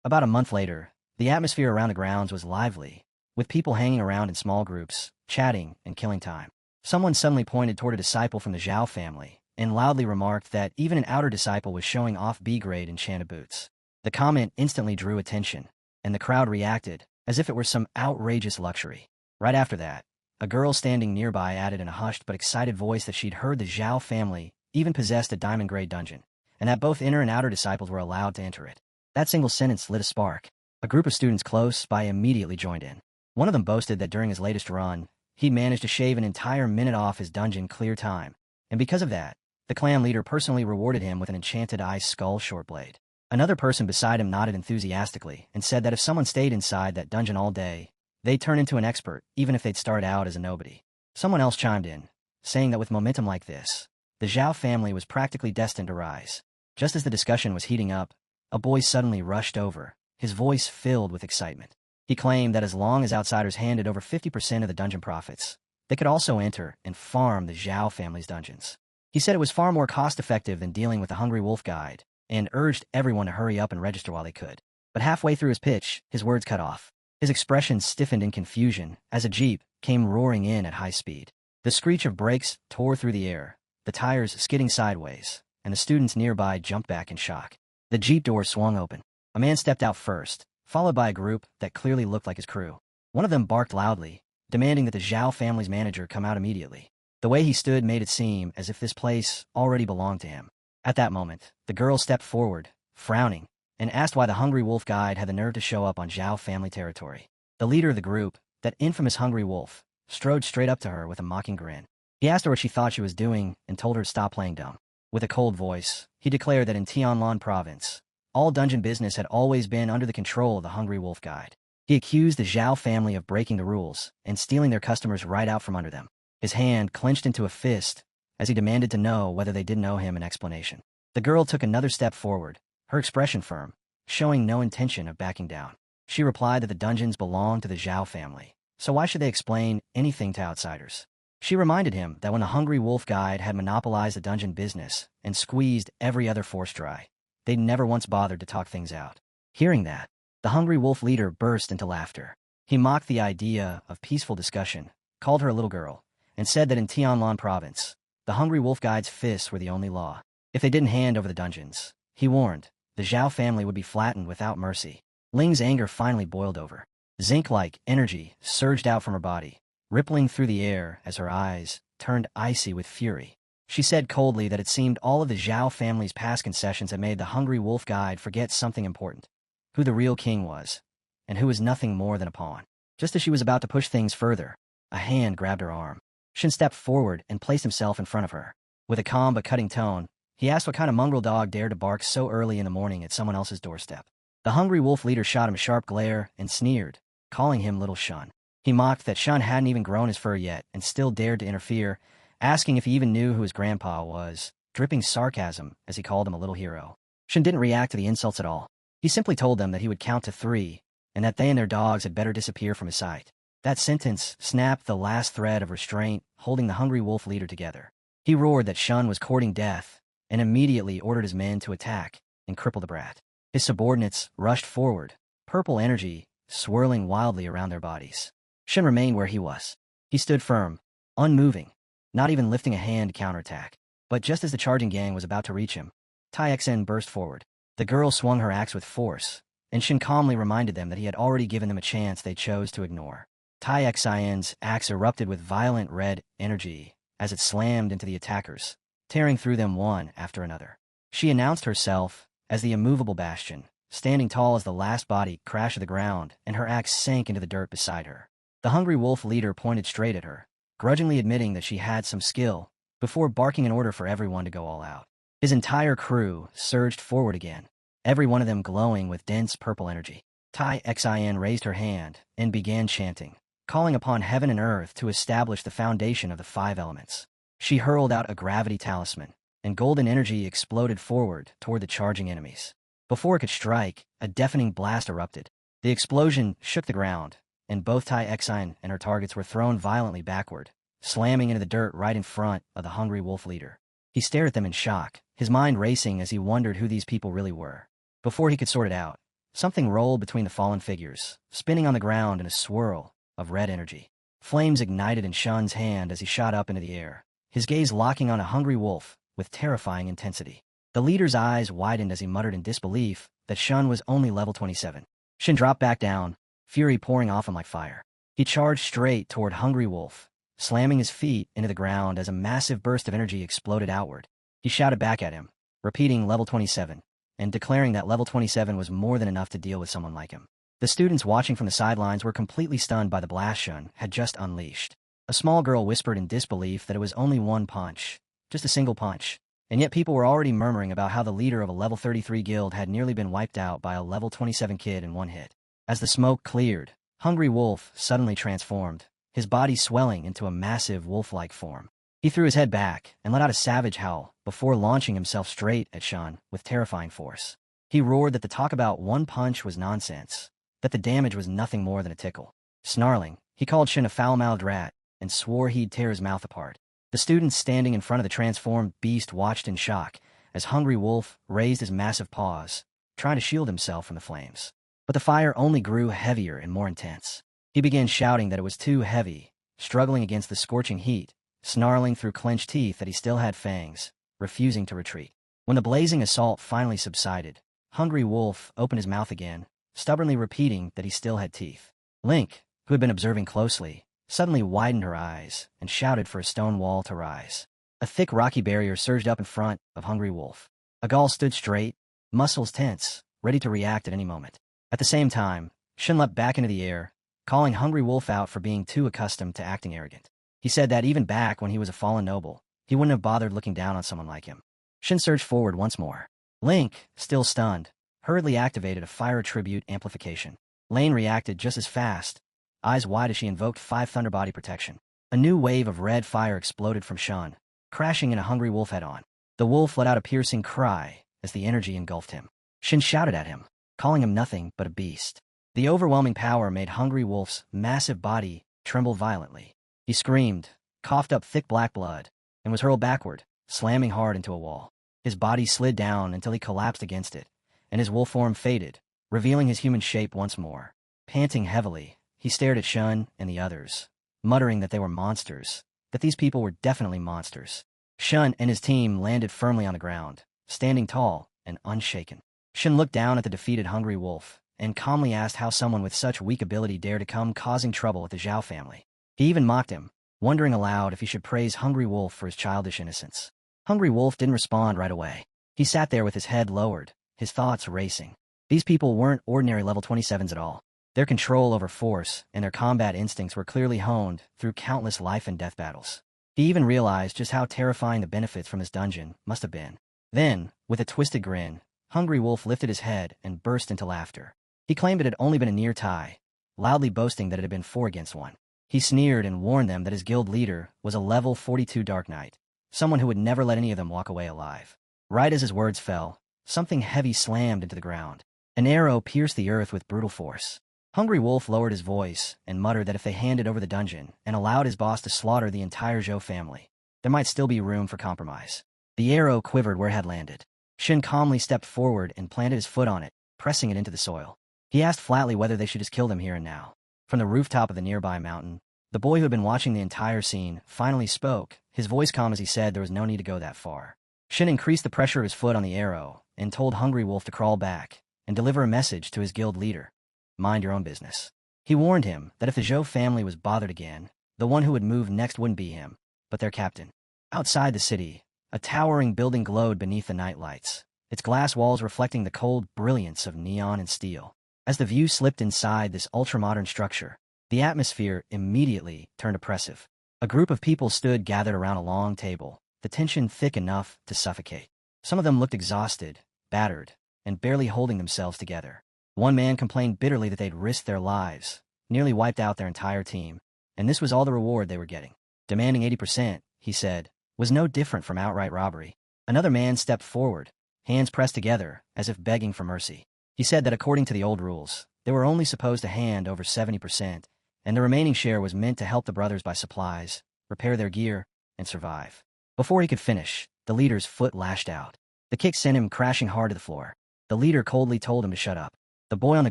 About a month later, the atmosphere around the grounds was lively, with people hanging around in small groups, chatting and killing time. Someone suddenly pointed toward a disciple from the Zhao family and loudly remarked that even an outer disciple was showing off B-grade enchanted boots. The comment instantly drew attention, and the crowd reacted as if it were some outrageous luxury. Right after that, a girl standing nearby added in a hushed but excited voice that she'd heard the Zhao family even possessed a diamond-grade dungeon, and that both inner and outer disciples were allowed to enter it. That single sentence lit a spark. A group of students close by immediately joined in. One of them boasted that during his latest run, he'd managed to shave an entire minute off his dungeon clear time, and because of that, the clan leader personally rewarded him with an enchanted ice skull short blade. Another person beside him nodded enthusiastically and said that if someone stayed inside that dungeon all day, they'd turn into an expert, even if they'd start out as a nobody. Someone else chimed in, saying that with momentum like this, the Zhao family was practically destined to rise. Just as the discussion was heating up, a boy suddenly rushed over, his voice filled with excitement. He claimed that as long as outsiders handed over 50% of the dungeon profits, they could also enter and farm the Zhao family's dungeons. He said it was far more cost-effective than dealing with the Hungry Wolf Guide, and urged everyone to hurry up and register while they could. But halfway through his pitch, his words cut off. His expression stiffened in confusion as a jeep came roaring in at high speed. The screech of brakes tore through the air, the tires skidding sideways, and the students nearby jumped back in shock. The jeep door swung open. A man stepped out first, followed by a group that clearly looked like his crew. One of them barked loudly, demanding that the Zhao family's manager come out immediately. The way he stood made it seem as if this place already belonged to him. At that moment, the girl stepped forward, frowning, and asked why the Hungry Wolf Guide had the nerve to show up on Zhao family territory. The leader of the group, that infamous Hungry Wolf, strode straight up to her with a mocking grin. He asked her what she thought she was doing and told her to stop playing dumb. With a cold voice, he declared that in Tianlan province, all dungeon business had always been under the control of the Hungry Wolf Guide. He accused the Zhao family of breaking the rules and stealing their customers right out from under them. His hand clenched into a fist as he demanded to know whether they didn't owe him an explanation. The girl took another step forward, her expression firm, showing no intention of backing down. She replied that the dungeons belonged to the Zhao family, so why should they explain anything to outsiders? She reminded him that when the Hungry Wolf Guide had monopolized the dungeon business and squeezed every other force dry, they'd never once bothered to talk things out. Hearing that, the Hungry Wolf leader burst into laughter. He mocked the idea of peaceful discussion, called her a little girl, and said that in Tianlan province, the Hungry Wolf Guide's fists were the only law. If they didn't hand over the dungeons, he warned, the Zhao family would be flattened without mercy. Ling's anger finally boiled over. Zinc-like energy surged out from her body, rippling through the air as her eyes turned icy with fury. She said coldly that it seemed all of the Zhao family's past concessions had made the Hungry Wolf Guide forget something important: who the real king was, and who was nothing more than a pawn. Just as she was about to push things further, a hand grabbed her arm. Shin stepped forward and placed himself in front of her. With a calm but cutting tone, he asked what kind of mongrel dog dared to bark so early in the morning at someone else's doorstep. The Hungry Wolf leader shot him a sharp glare and sneered, calling him Little Shun. He mocked that Shun hadn't even grown his fur yet and still dared to interfere, asking if he even knew who his grandpa was, dripping sarcasm as he called him a little hero. Shun didn't react to the insults at all. He simply told them that he would count to 3, and that they and their dogs had better disappear from his sight. That sentence snapped the last thread of restraint holding the Hungry Wolf leader together. He roared that Shun was courting death, and immediately ordered his men to attack and cripple the brat. His subordinates rushed forward, purple energy swirling wildly around their bodies. Shun remained where he was. He stood firm, unmoving, not even lifting a hand to counterattack. But just as the charging gang was about to reach him, Tai Xen burst forward. The girl swung her axe with force, and Shin calmly reminded them that he had already given them a chance they chose to ignore. Tai Xen's axe erupted with violent red energy as it slammed into the attackers, tearing through them one after another. She announced herself as the immovable bastion, standing tall as the last body crashed to the ground, and her axe sank into the dirt beside her. The Hungry Wolf leader pointed straight at her, grudgingly admitting that she had some skill, before barking an order for everyone to go all out. His entire crew surged forward again, every one of them glowing with dense purple energy. Tai Xen raised her hand and began chanting, calling upon heaven and earth to establish the foundation of the 5 elements. She hurled out a gravity talisman, and golden energy exploded forward toward the charging enemies. Before it could strike, a deafening blast erupted. The explosion shook the ground, and both Tai Xen and her targets were thrown violently backward, slamming into the dirt right in front of the Hungry Wolf leader. He stared at them in shock, his mind racing as he wondered who these people really were. Before he could sort it out, something rolled between the fallen figures, spinning on the ground in a swirl of red energy. Flames ignited in Shun's hand as he shot up into the air, his gaze locking on a hungry wolf with terrifying intensity. The leader's eyes widened as he muttered in disbelief that Shun was only level 27. Shin dropped back down, fury pouring off him like fire. He charged straight toward Hungry Wolf, slamming his feet into the ground as a massive burst of energy exploded outward. He shouted back at him, repeating level 27, and declaring that level 27 was more than enough to deal with someone like him. The students watching from the sidelines were completely stunned by the blast Shun had just unleashed. A small girl whispered in disbelief that it was only one punch, just a single punch, and yet people were already murmuring about how the leader of a level 33 guild had nearly been wiped out by a level 27 kid in one hit. As the smoke cleared, Hungry Wolf suddenly transformed, his body swelling into a massive wolf-like form. He threw his head back and let out a savage howl before launching himself straight at Shun with terrifying force. He roared that the talk about one punch was nonsense, that the damage was nothing more than a tickle. Snarling, he called Shin a foul-mouthed rat and swore he'd tear his mouth apart. The students standing in front of the transformed beast watched in shock as Hungry Wolf raised his massive paws, trying to shield himself from the flames. But the fire only grew heavier and more intense. He began shouting that it was too heavy, struggling against the scorching heat, snarling through clenched teeth that he still had fangs, refusing to retreat. When the blazing assault finally subsided, Hungry Wolf opened his mouth again, stubbornly repeating that he still had teeth. Link, who had been observing closely, suddenly widened her eyes and shouted for a stone wall to rise. A thick rocky barrier surged up in front of Hungry Wolf. Agal stood straight, muscles tense, ready to react at any moment. At the same time, Shin leapt back into the air, calling Hungry Wolf out for being too accustomed to acting arrogant. He said that even back when he was a fallen noble, he wouldn't have bothered looking down on someone like him. Shin surged forward once more. Link, still stunned, hurriedly activated a fire attribute amplification. Lane reacted just as fast, eyes wide as she invoked 5 Thunder Body protection. A new wave of red fire exploded from Shun, crashing into Hungry Wolf head-on. The wolf let out a piercing cry as the energy engulfed him. Shin shouted at him, calling him nothing but a beast. The overwhelming power made Hungry Wolf's massive body tremble violently. He screamed, coughed up thick black blood, and was hurled backward, slamming hard into a wall. His body slid down until he collapsed against it, and his wolf form faded, revealing his human shape once more. Panting heavily, he stared at Shun and the others, muttering that they were monsters, that these people were definitely monsters. Shun and his team landed firmly on the ground, standing tall and unshaken. Shun looked down at the defeated Hungry Wolf and calmly asked how someone with such weak ability dared to come causing trouble with the Zhao family. He even mocked him, wondering aloud if he should praise Hungry Wolf for his childish innocence. Hungry Wolf didn't respond right away. He sat there with his head lowered, his thoughts racing. These people weren't ordinary level 27s at all. Their control over force and their combat instincts were clearly honed through countless life and death battles. He even realized just how terrifying the benefits from his dungeon must have been. Then, with a twisted grin, Hungry Wolf lifted his head and burst into laughter. He claimed it had only been a near tie, loudly boasting that it had been 4 against 1. He sneered and warned them that his guild leader was a level 42 Dark Knight, someone who would never let any of them walk away alive. Right as his words fell, something heavy slammed into the ground. An arrow pierced the earth with brutal force. Hungry Wolf lowered his voice and muttered that if they handed over the dungeon and allowed his boss to slaughter the entire Zhou family, there might still be room for compromise. The arrow quivered where it had landed. Shin calmly stepped forward and planted his foot on it, pressing it into the soil. He asked flatly whether they should just kill them here and now. From the rooftop of the nearby mountain, the boy who had been watching the entire scene finally spoke, his voice calm as he said there was no need to go that far. Shin increased the pressure of his foot on the arrow and told Hungry Wolf to crawl back and deliver a message to his guild leader. Mind your own business. He warned him that if the Zhou family was bothered again, the one who would move next wouldn't be him, but their captain. Outside the city, a towering building glowed beneath the night lights, its glass walls reflecting the cold brilliance of neon and steel. As the view slipped inside this ultra-modern structure, the atmosphere immediately turned oppressive. A group of people stood gathered around a long table, the tension thick enough to suffocate. Some of them looked exhausted, battered, and barely holding themselves together. One man complained bitterly that they'd risked their lives, nearly wiped out their entire team, and this was all the reward they were getting. Demanding 80%, he said, was no different from outright robbery. Another man stepped forward, hands pressed together, as if begging for mercy. He said that according to the old rules, they were only supposed to hand over 70%, and the remaining share was meant to help the brothers buy supplies, repair their gear, and survive. Before he could finish, the leader's foot lashed out. The kick sent him crashing hard to the floor. The leader coldly told him to shut up. The boy on the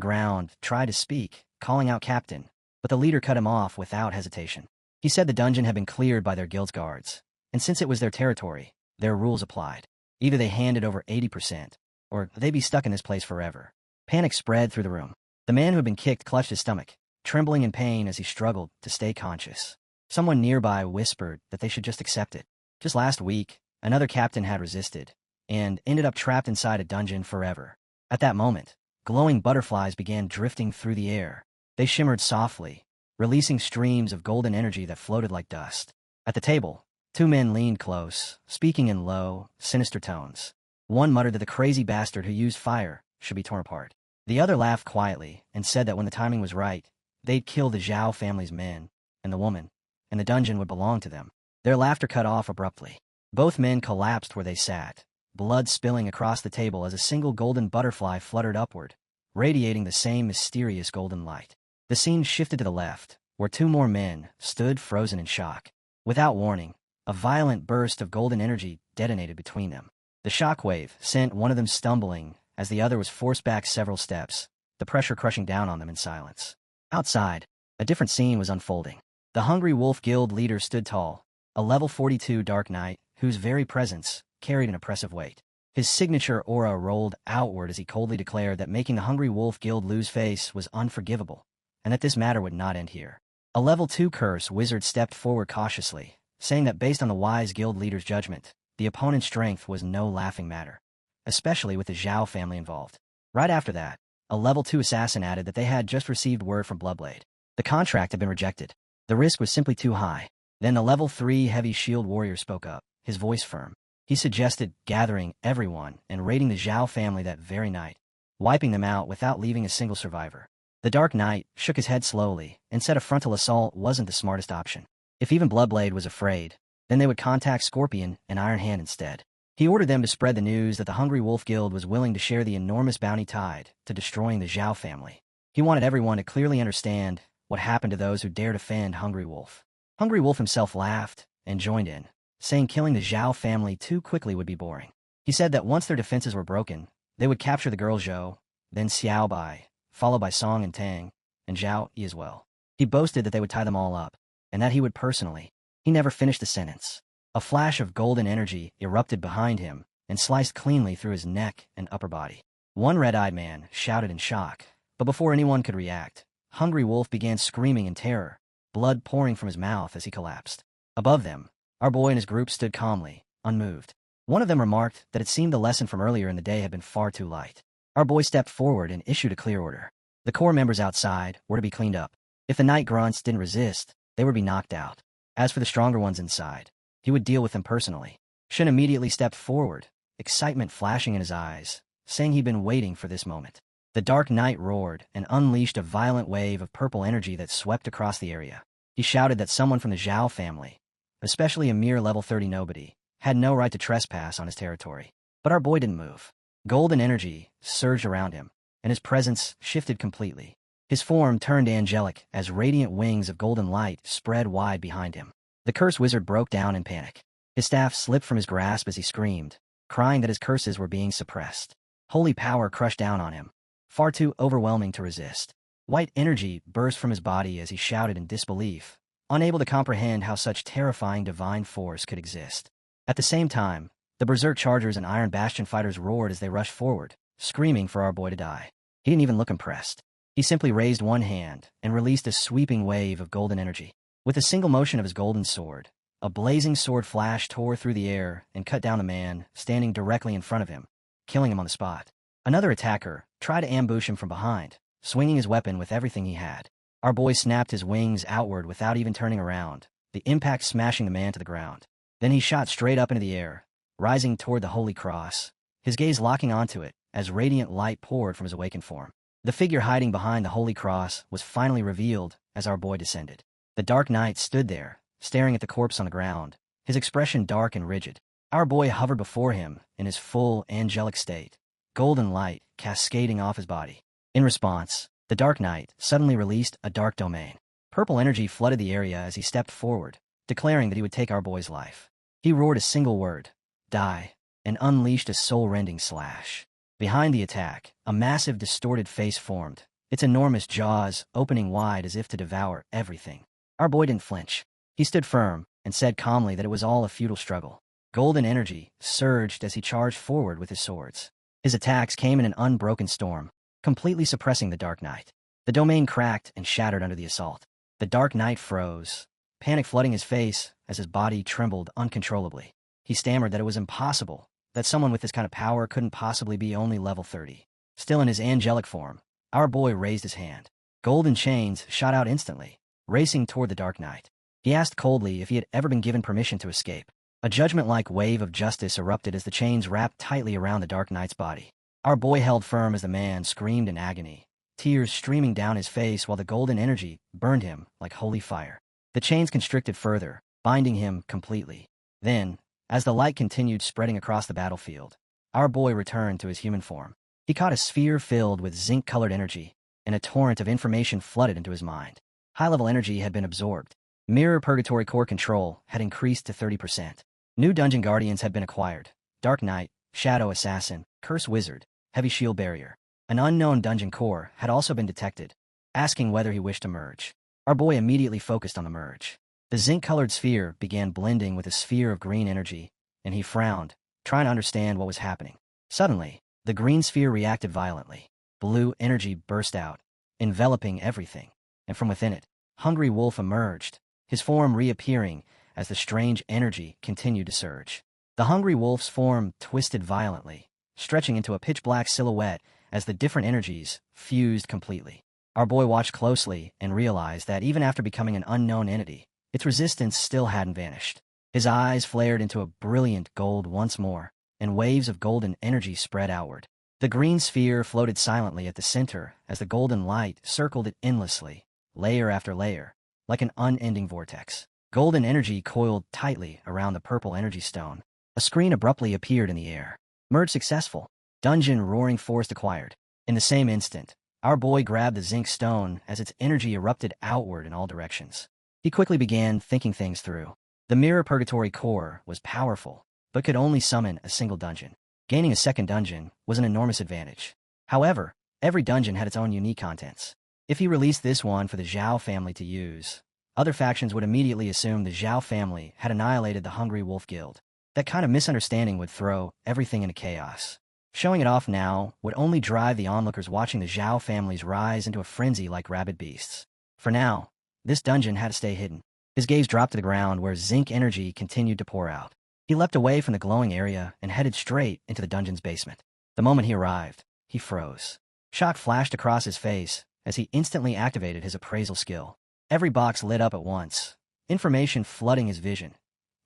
ground tried to speak, calling out Captain, but the leader cut him off without hesitation. He said the dungeon had been cleared by their guild's guards, and since it was their territory, their rules applied. Either they handed over 80%, or they'd be stuck in this place forever. Panic spread through the room. The man who had been kicked clutched his stomach, trembling in pain as he struggled to stay conscious. Someone nearby whispered that they should just accept it. Just last week, another captain had resisted, and ended up trapped inside a dungeon forever. At that moment, glowing butterflies began drifting through the air. They shimmered softly, releasing streams of golden energy that floated like dust. At the table, two men leaned close, speaking in low, sinister tones. One muttered that the crazy bastard who used fire should be torn apart. The other laughed quietly and said that when the timing was right, they'd kill the Zhao family's men, and the woman, and the dungeon would belong to them. Their laughter cut off abruptly. Both men collapsed where they sat, blood spilling across the table as a single golden butterfly fluttered upward, radiating the same mysterious golden light. The scene shifted to the left, where two more men stood frozen in shock. Without warning, a violent burst of golden energy detonated between them. The shockwave sent one of them stumbling as the other was forced back several steps, the pressure crushing down on them in silence. Outside, a different scene was unfolding. The Hungry Wolf Guild leader stood tall, a level 42 Dark Knight whose very presence carried an oppressive weight. His signature aura rolled outward as he coldly declared that making the Hungry Wolf Guild lose face was unforgivable, and that this matter would not end here. A level 2 curse wizard stepped forward cautiously, saying that based on the wise guild leader's judgment, the opponent's strength was no laughing matter, especially with the Zhao family involved. Right after that, a level 2 assassin added that they had just received word from Bloodblade. The contract had been rejected. The risk was simply too high. Then the level 3 heavy shield warrior spoke up, his voice firm. He suggested gathering everyone and raiding the Zhao family that very night, wiping them out without leaving a single survivor. The Dark Knight shook his head slowly and said a frontal assault wasn't the smartest option. If even Bloodblade was afraid, then they would contact Scorpion and Iron Hand instead. He ordered them to spread the news that the Hungry Wolf Guild was willing to share the enormous bounty tied to destroying the Zhao family. He wanted everyone to clearly understand what happened to those who dare defend Hungry Wolf. Hungry Wolf himself laughed and joined in, saying killing the Zhao family too quickly would be boring. He said that once their defenses were broken, they would capture the girl Zhou, then Xiao Bai, followed by Song and Tang, and Zhao Yi as well. He boasted that they would tie them all up, and that he would personally. He never finished the sentence. A flash of golden energy erupted behind him and sliced cleanly through his neck and upper body. One red-eyed man shouted in shock, but before anyone could react, Hungry Wolf began screaming in terror, blood pouring from his mouth as he collapsed. Above them, our boy and his group stood calmly, unmoved. One of them remarked that it seemed the lesson from earlier in the day had been far too light. Our boy stepped forward and issued a clear order. The core members outside were to be cleaned up. If the night grunts didn't resist, they would be knocked out. As for the stronger ones inside, he would deal with them personally. Shin immediately stepped forward, excitement flashing in his eyes, saying he'd been waiting for this moment. The Dark Knight roared and unleashed a violent wave of purple energy that swept across the area. He shouted that someone from the Zhao family, especially a mere level 30 nobody, had no right to trespass on his territory. But our boy didn't move. Golden energy surged around him, and his presence shifted completely. His form turned angelic as radiant wings of golden light spread wide behind him. The curse wizard broke down in panic. His staff slipped from his grasp as he screamed, crying that his curses were being suppressed. Holy power crushed down on him, far too overwhelming to resist. White energy burst from his body as he shouted in disbelief, unable to comprehend how such terrifying divine force could exist. At the same time, the Berserk Chargers and Iron Bastion fighters roared as they rushed forward, screaming for our boy to die. He didn't even look impressed. He simply raised one hand and released a sweeping wave of golden energy. With a single motion of his golden sword, a blazing sword flash tore through the air and cut down the man standing directly in front of him, killing him on the spot. Another attacker tried to ambush him from behind, swinging his weapon with everything he had. Our boy snapped his wings outward without even turning around, the impact smashing the man to the ground. Then he shot straight up into the air, rising toward the Holy Cross, his gaze locking onto it as radiant light poured from his awakened form. The figure hiding behind the Holy Cross was finally revealed as our boy descended. The Dark Knight stood there, staring at the corpse on the ground, his expression dark and rigid. Our boy hovered before him in his full angelic state, golden light cascading off his body. In response, the Dark Knight suddenly released a dark domain. Purple energy flooded the area as he stepped forward, declaring that he would take our boy's life. He roared a single word, "Die," and unleashed a soul-rending slash. Behind the attack, a massive distorted face formed, its enormous jaws opening wide as if to devour everything. Our boy didn't flinch. He stood firm and said calmly that it was all a futile struggle. Golden energy surged as he charged forward with his swords. His attacks came in an unbroken storm, completely suppressing the Dark Knight. The domain cracked and shattered under the assault. The Dark Knight froze, panic flooding his face as his body trembled uncontrollably. He stammered that it was impossible, that someone with this kind of power couldn't possibly be only level 30. Still in his angelic form, our boy raised his hand. Golden chains shot out instantly, racing toward the Dark Knight. He asked coldly if he had ever been given permission to escape. A judgment-like wave of justice erupted as the chains wrapped tightly around the Dark Knight's body. Our boy held firm as the man screamed in agony, tears streaming down his face while the golden energy burned him like holy fire. The chains constricted further, binding him completely. Then, as the light continued spreading across the battlefield, our boy returned to his human form. He caught a sphere filled with zinc-colored energy, and a torrent of information flooded into his mind. High-level energy had been absorbed. Mirror Purgatory Core control had increased to 30%. New dungeon guardians had been acquired. Dark Knight, Shadow Assassin, Curse Wizard, Heavy Shield Barrier. An unknown dungeon core had also been detected, asking whether he wished to merge. Our boy immediately focused on the merge. The zinc-colored sphere began blending with a sphere of green energy, and he frowned, trying to understand what was happening. Suddenly, the green sphere reacted violently. Blue energy burst out, enveloping everything, and from within it, Hungry Wolf emerged, his form reappearing as the strange energy continued to surge. The Hungry Wolf's form twisted violently, stretching into a pitch-black silhouette as the different energies fused completely. Our boy watched closely and realized that even after becoming an unknown entity, its resistance still hadn't vanished. His eyes flared into a brilliant gold once more, and waves of golden energy spread outward. The green sphere floated silently at the center as the golden light circled it endlessly, layer after layer, like an unending vortex. Golden energy coiled tightly around the purple energy stone. A screen abruptly appeared in the air. Merge successful. Dungeon Roaring Forest acquired. In the same instant, our boy grabbed the zinc stone as its energy erupted outward in all directions. He quickly began thinking things through. The Mirror Purgatory Core was powerful, but could only summon a single dungeon. Gaining a second dungeon was an enormous advantage. However, every dungeon had its own unique contents. If he released this one for the Zhao family to use, other factions would immediately assume the Zhao family had annihilated the Hungry Wolf Guild. That kind of misunderstanding would throw everything into chaos. Showing it off now would only drive the onlookers watching the Zhao families rise into a frenzy like rabid beasts. For now, this dungeon had to stay hidden. His gaze dropped to the ground where zinc energy continued to pour out. He leapt away from the glowing area and headed straight into the dungeon's basement. The moment he arrived, he froze. Shock flashed across his face as he instantly activated his appraisal skill. Every box lit up at once, information flooding his vision.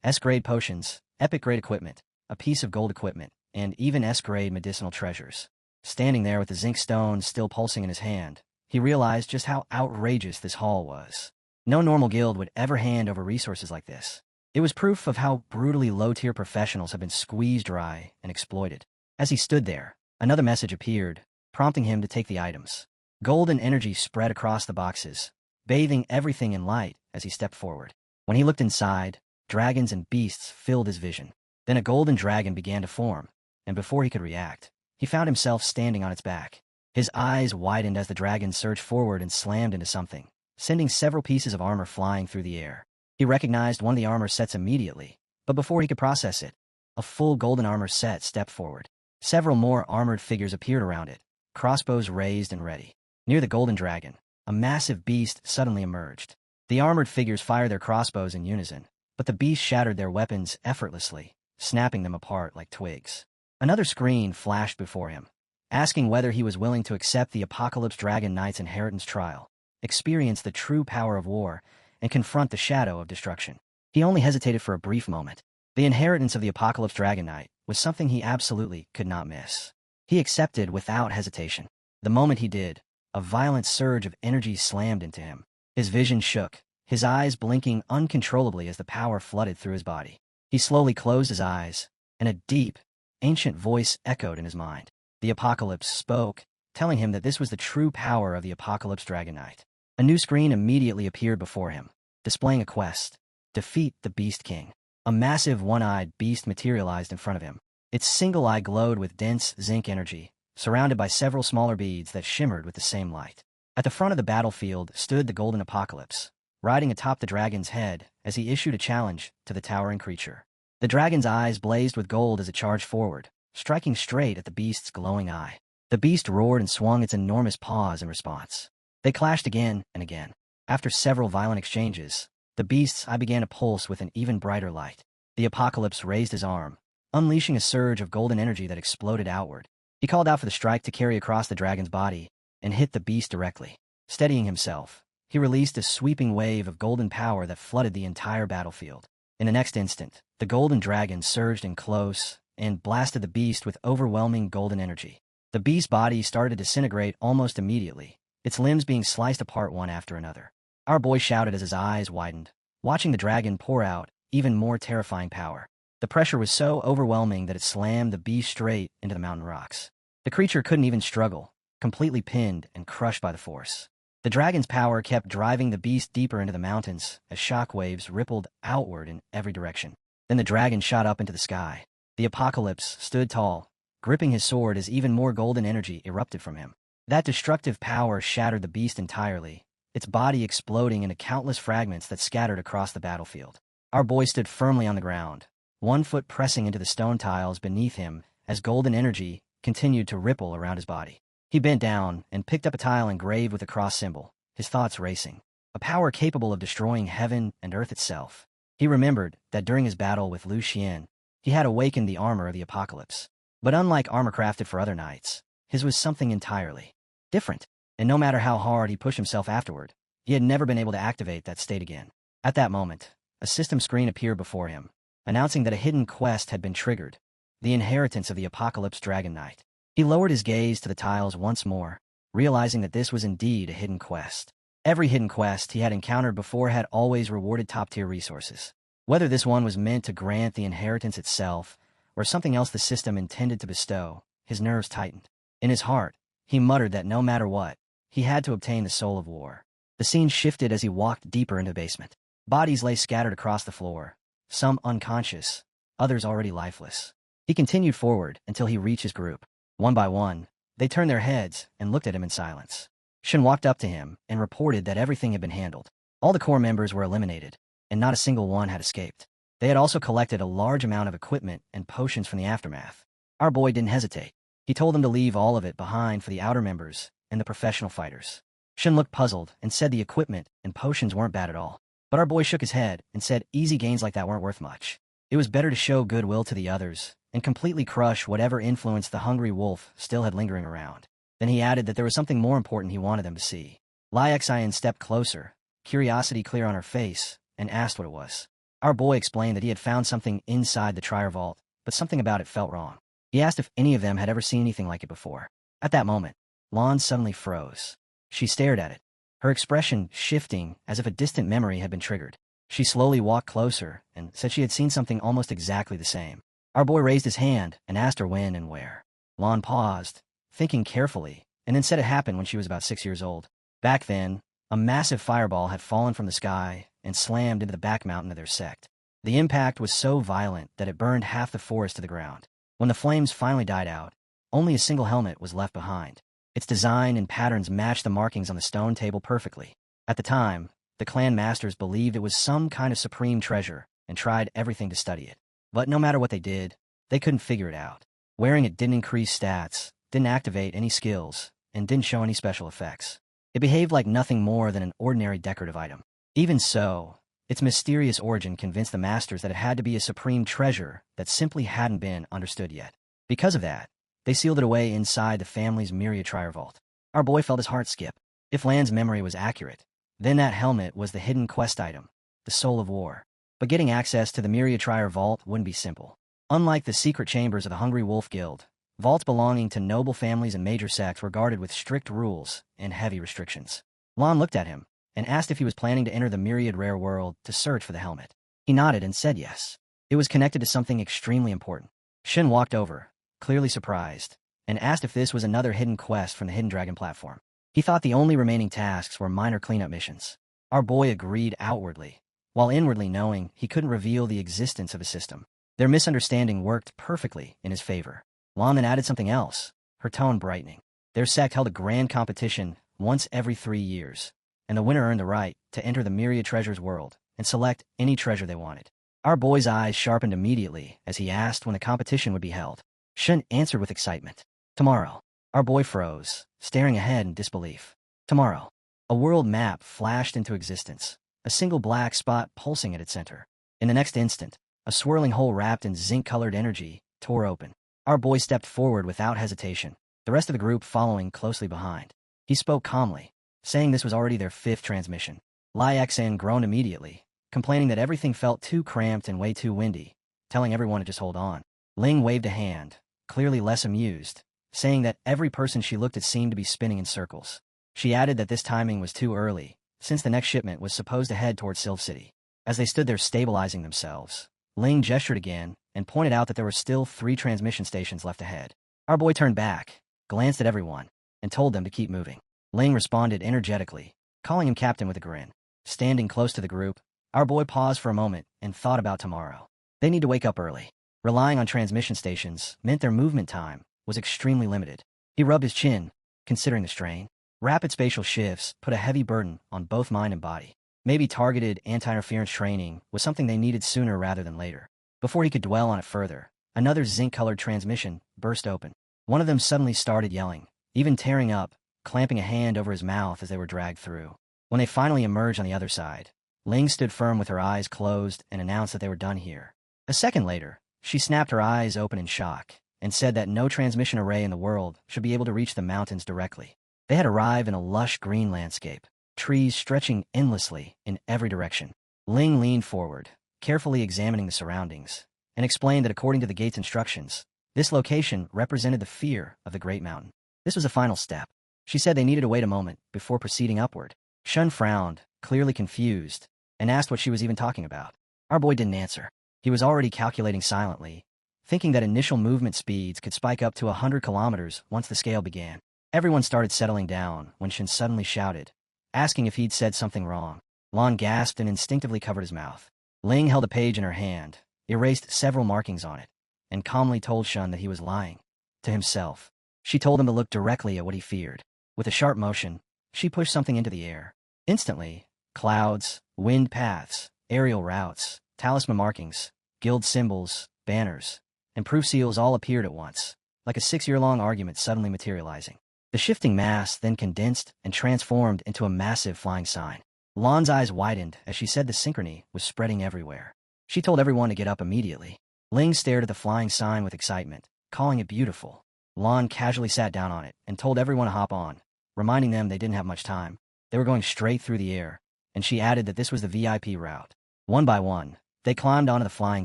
S-grade potions, epic-grade equipment, a piece of gold equipment, and even S-grade medicinal treasures. Standing there with the zinc stone still pulsing in his hand, he realized just how outrageous this haul was. No normal guild would ever hand over resources like this. It was proof of how brutally low-tier professionals have been squeezed dry and exploited. As he stood there, another message appeared, prompting him to take the items. Golden energy spread across the boxes, bathing everything in light as he stepped forward. When he looked inside, dragons and beasts filled his vision. Then a golden dragon began to form, and before he could react, he found himself standing on its back. His eyes widened as the dragon surged forward and slammed into something, sending several pieces of armor flying through the air. He recognized one of the armor sets immediately, but before he could process it, a full golden armor set stepped forward. Several more armored figures appeared around it, crossbows raised and ready. Near the golden dragon, a massive beast suddenly emerged. The armored figures fired their crossbows in unison, but the beast shattered their weapons effortlessly, snapping them apart like twigs. Another screen flashed before him, asking whether he was willing to accept the Apocalypse Dragon Knight's inheritance trial, experience the true power of war, and confront the shadow of destruction. He only hesitated for a brief moment. The inheritance of the Apocalypse Dragon Knight was something he absolutely could not miss. He accepted without hesitation. The moment he did, a violent surge of energy slammed into him. His vision shook, his eyes blinking uncontrollably as the power flooded through his body. He slowly closed his eyes, and a deep, ancient voice echoed in his mind. The Apocalypse spoke, telling him that this was the true power of the Apocalypse Dragon Knight. A new screen immediately appeared before him, displaying a quest: defeat the Beast King. A massive one-eyed beast materialized in front of him. Its single eye glowed with dense zinc energy, surrounded by several smaller beads that shimmered with the same light. At the front of the battlefield stood the Golden Apocalypse, riding atop the dragon's head as he issued a challenge to the towering creature. The dragon's eyes blazed with gold as it charged forward, striking straight at the beast's glowing eye. The beast roared and swung its enormous paws in response. They clashed again and again. After several violent exchanges, the beast's eye began to pulse with an even brighter light. The Apocalypse raised his arm, unleashing a surge of golden energy that exploded outward. He called out for the strike to carry across the dragon's body and hit the beast directly. Steadying himself, he released a sweeping wave of golden power that flooded the entire battlefield. In the next instant, the golden dragon surged in close and blasted the beast with overwhelming golden energy. The beast's body started to disintegrate almost immediately, its limbs being sliced apart one after another. Our boy shouted as his eyes widened, watching the dragon pour out even more terrifying power. The pressure was so overwhelming that it slammed the beast straight into the mountain rocks. The creature couldn't even struggle, completely pinned and crushed by the force. The dragon's power kept driving the beast deeper into the mountains as shock waves rippled outward in every direction. Then the dragon shot up into the sky. The Apocalypse stood tall, gripping his sword as even more golden energy erupted from him. That destructive power shattered the beast entirely, its body exploding into countless fragments that scattered across the battlefield. Our boy stood firmly on the ground, one foot pressing into the stone tiles beneath him as golden energy continued to ripple around his body. He bent down and picked up a tile engraved with a cross symbol, his thoughts racing. A power capable of destroying heaven and earth itself. He remembered that during his battle with Lu Xian, he had awakened the armor of the Apocalypse. But unlike armor crafted for other knights, his was something entirely different. And no matter how hard he pushed himself afterward, he had never been able to activate that state again. At that moment, a system screen appeared before him, announcing that a hidden quest had been triggered, the inheritance of the Apocalypse Dragon Knight. He lowered his gaze to the tiles once more, realizing that this was indeed a hidden quest. Every hidden quest he had encountered before had always rewarded top-tier resources. Whether this one was meant to grant the inheritance itself, or something else the system intended to bestow, his nerves tightened. In his heart, he muttered that no matter what, he had to obtain the Soul of War. The scene shifted as he walked deeper into the basement. Bodies lay scattered across the floor, some unconscious, others already lifeless. He continued forward until he reached his group. One by one, they turned their heads and looked at him in silence. Shin walked up to him and reported that everything had been handled. All the core members were eliminated, and not a single one had escaped. They had also collected a large amount of equipment and potions from the aftermath. Our boy didn't hesitate. He told them to leave all of it behind for the outer members and the professional fighters. Shin looked puzzled and said the equipment and potions weren't bad at all. But our boy shook his head and said easy gains like that weren't worth much. It was better to show goodwill to the others and completely crush whatever influence the hungry wolf still had lingering around. Then he added that there was something more important he wanted them to see. Lai Xian stepped closer, curiosity clear on her face, and asked what it was. Our boy explained that he had found something inside the Trier Vault, but something about it felt wrong. He asked if any of them had ever seen anything like it before. At that moment, Lon suddenly froze. She stared at it, her expression shifting as if a distant memory had been triggered. She slowly walked closer and said she had seen something almost exactly the same. Our boy raised his hand and asked her when and where. Lon paused, thinking carefully, and then said it happened when she was about 6 years old. Back then, a massive fireball had fallen from the sky and slammed into the back mountain of their sect. The impact was so violent that it burned half the forest to the ground. When the flames finally died out, only a single helmet was left behind. Its design and patterns matched the markings on the stone table perfectly. At the time, the clan masters believed it was some kind of supreme treasure and tried everything to study it. But no matter what they did, they couldn't figure it out. Wearing it didn't increase stats, didn't activate any skills, and didn't show any special effects. It behaved like nothing more than an ordinary decorative item. Even so, its mysterious origin convinced the masters that it had to be a supreme treasure that simply hadn't been understood yet. Because of that, they sealed it away inside the family's Myriad Trier Vault. Our boy felt his heart skip. If Lan's memory was accurate, then that helmet was the hidden quest item, the Soul of War. But getting access to the Myriad Trier Vault wouldn't be simple. Unlike the secret chambers of the Hungry Wolf Guild, vaults belonging to noble families and major sects were guarded with strict rules and heavy restrictions. Lon looked at him and asked if he was planning to enter the Myriad Rare World to search for the helmet. He nodded and said yes. It was connected to something extremely important. Shin walked over, clearly surprised, and asked if this was another hidden quest from the Hidden Dragon platform. He thought the only remaining tasks were minor cleanup missions. Our boy agreed outwardly, while inwardly knowing he couldn't reveal the existence of a system. Their misunderstanding worked perfectly in his favor. Lon then added something else, her tone brightening. Their sect held a grand competition once every 3 years, and the winner earned the right to enter the Myriad Treasures world and select any treasure they wanted. Our boy's eyes sharpened immediately as he asked when the competition would be held. Shun answered with excitement. Tomorrow. Our boy froze, staring ahead in disbelief. Tomorrow. A world map flashed into existence, a single black spot pulsing at its center. In the next instant, a swirling hole wrapped in zinc-colored energy tore open. Our boy stepped forward without hesitation, the rest of the group following closely behind. He spoke calmly, saying this was already their 5th transmission. Lai Xan groaned immediately, complaining that everything felt too cramped and way too windy, telling everyone to just hold on. Ling waved a hand, clearly less amused, saying that every person she looked at seemed to be spinning in circles. She added that this timing was too early, since the next shipment was supposed to head towards Sylph City. As they stood there stabilizing themselves, Ling gestured again and pointed out that there were still 3 transmission stations left ahead. Our boy turned back, glanced at everyone, and told them to keep moving. Ling responded energetically, calling him captain with a grin. Standing close to the group, our boy paused for a moment and thought about tomorrow. They need to wake up early. Relying on transmission stations meant their movement time was extremely limited. He rubbed his chin, considering the strain. Rapid spatial shifts put a heavy burden on both mind and body. Maybe targeted anti-interference training was something they needed sooner rather than later. Before he could dwell on it further, another zinc-colored transmission burst open. One of them suddenly started yelling, even tearing up, clamping a hand over his mouth as they were dragged through. When they finally emerged on the other side, Ling stood firm with her eyes closed and announced that they were done here. A second later, she snapped her eyes open in shock and said that no transmission array in the world should be able to reach the mountains directly. They had arrived in a lush green landscape, trees stretching endlessly in every direction. Ling leaned forward, carefully examining the surroundings, and explained that according to the gate's instructions, this location represented the fear of the Great Mountain. This was a final step. She said they needed to wait a moment before proceeding upward. Shun frowned, clearly confused, and asked what she was even talking about. Our boy didn't answer. He was already calculating silently, thinking that initial movement speeds could spike up to 100 kilometers once the scale began. Everyone started settling down when Shin suddenly shouted, asking if he'd said something wrong. Lon gasped and instinctively covered his mouth. Ling held a page in her hand, erased several markings on it, and calmly told Shun that he was lying. To himself. She told him to look directly at what he feared. With a sharp motion, she pushed something into the air. Instantly, clouds, wind paths, aerial routes, talisman markings, guild symbols, banners, and proof seals all appeared at once, like a 6-year-long argument suddenly materializing. The shifting mass then condensed and transformed into a massive flying sign. Lon's eyes widened as she said the synchrony was spreading everywhere. She told everyone to get up immediately. Ling stared at the flying sign with excitement, calling it beautiful. Lon casually sat down on it and told everyone to hop on, reminding them they didn't have much time. They were going straight through the air, and she added that this was the VIP route. One by one, they climbed onto the flying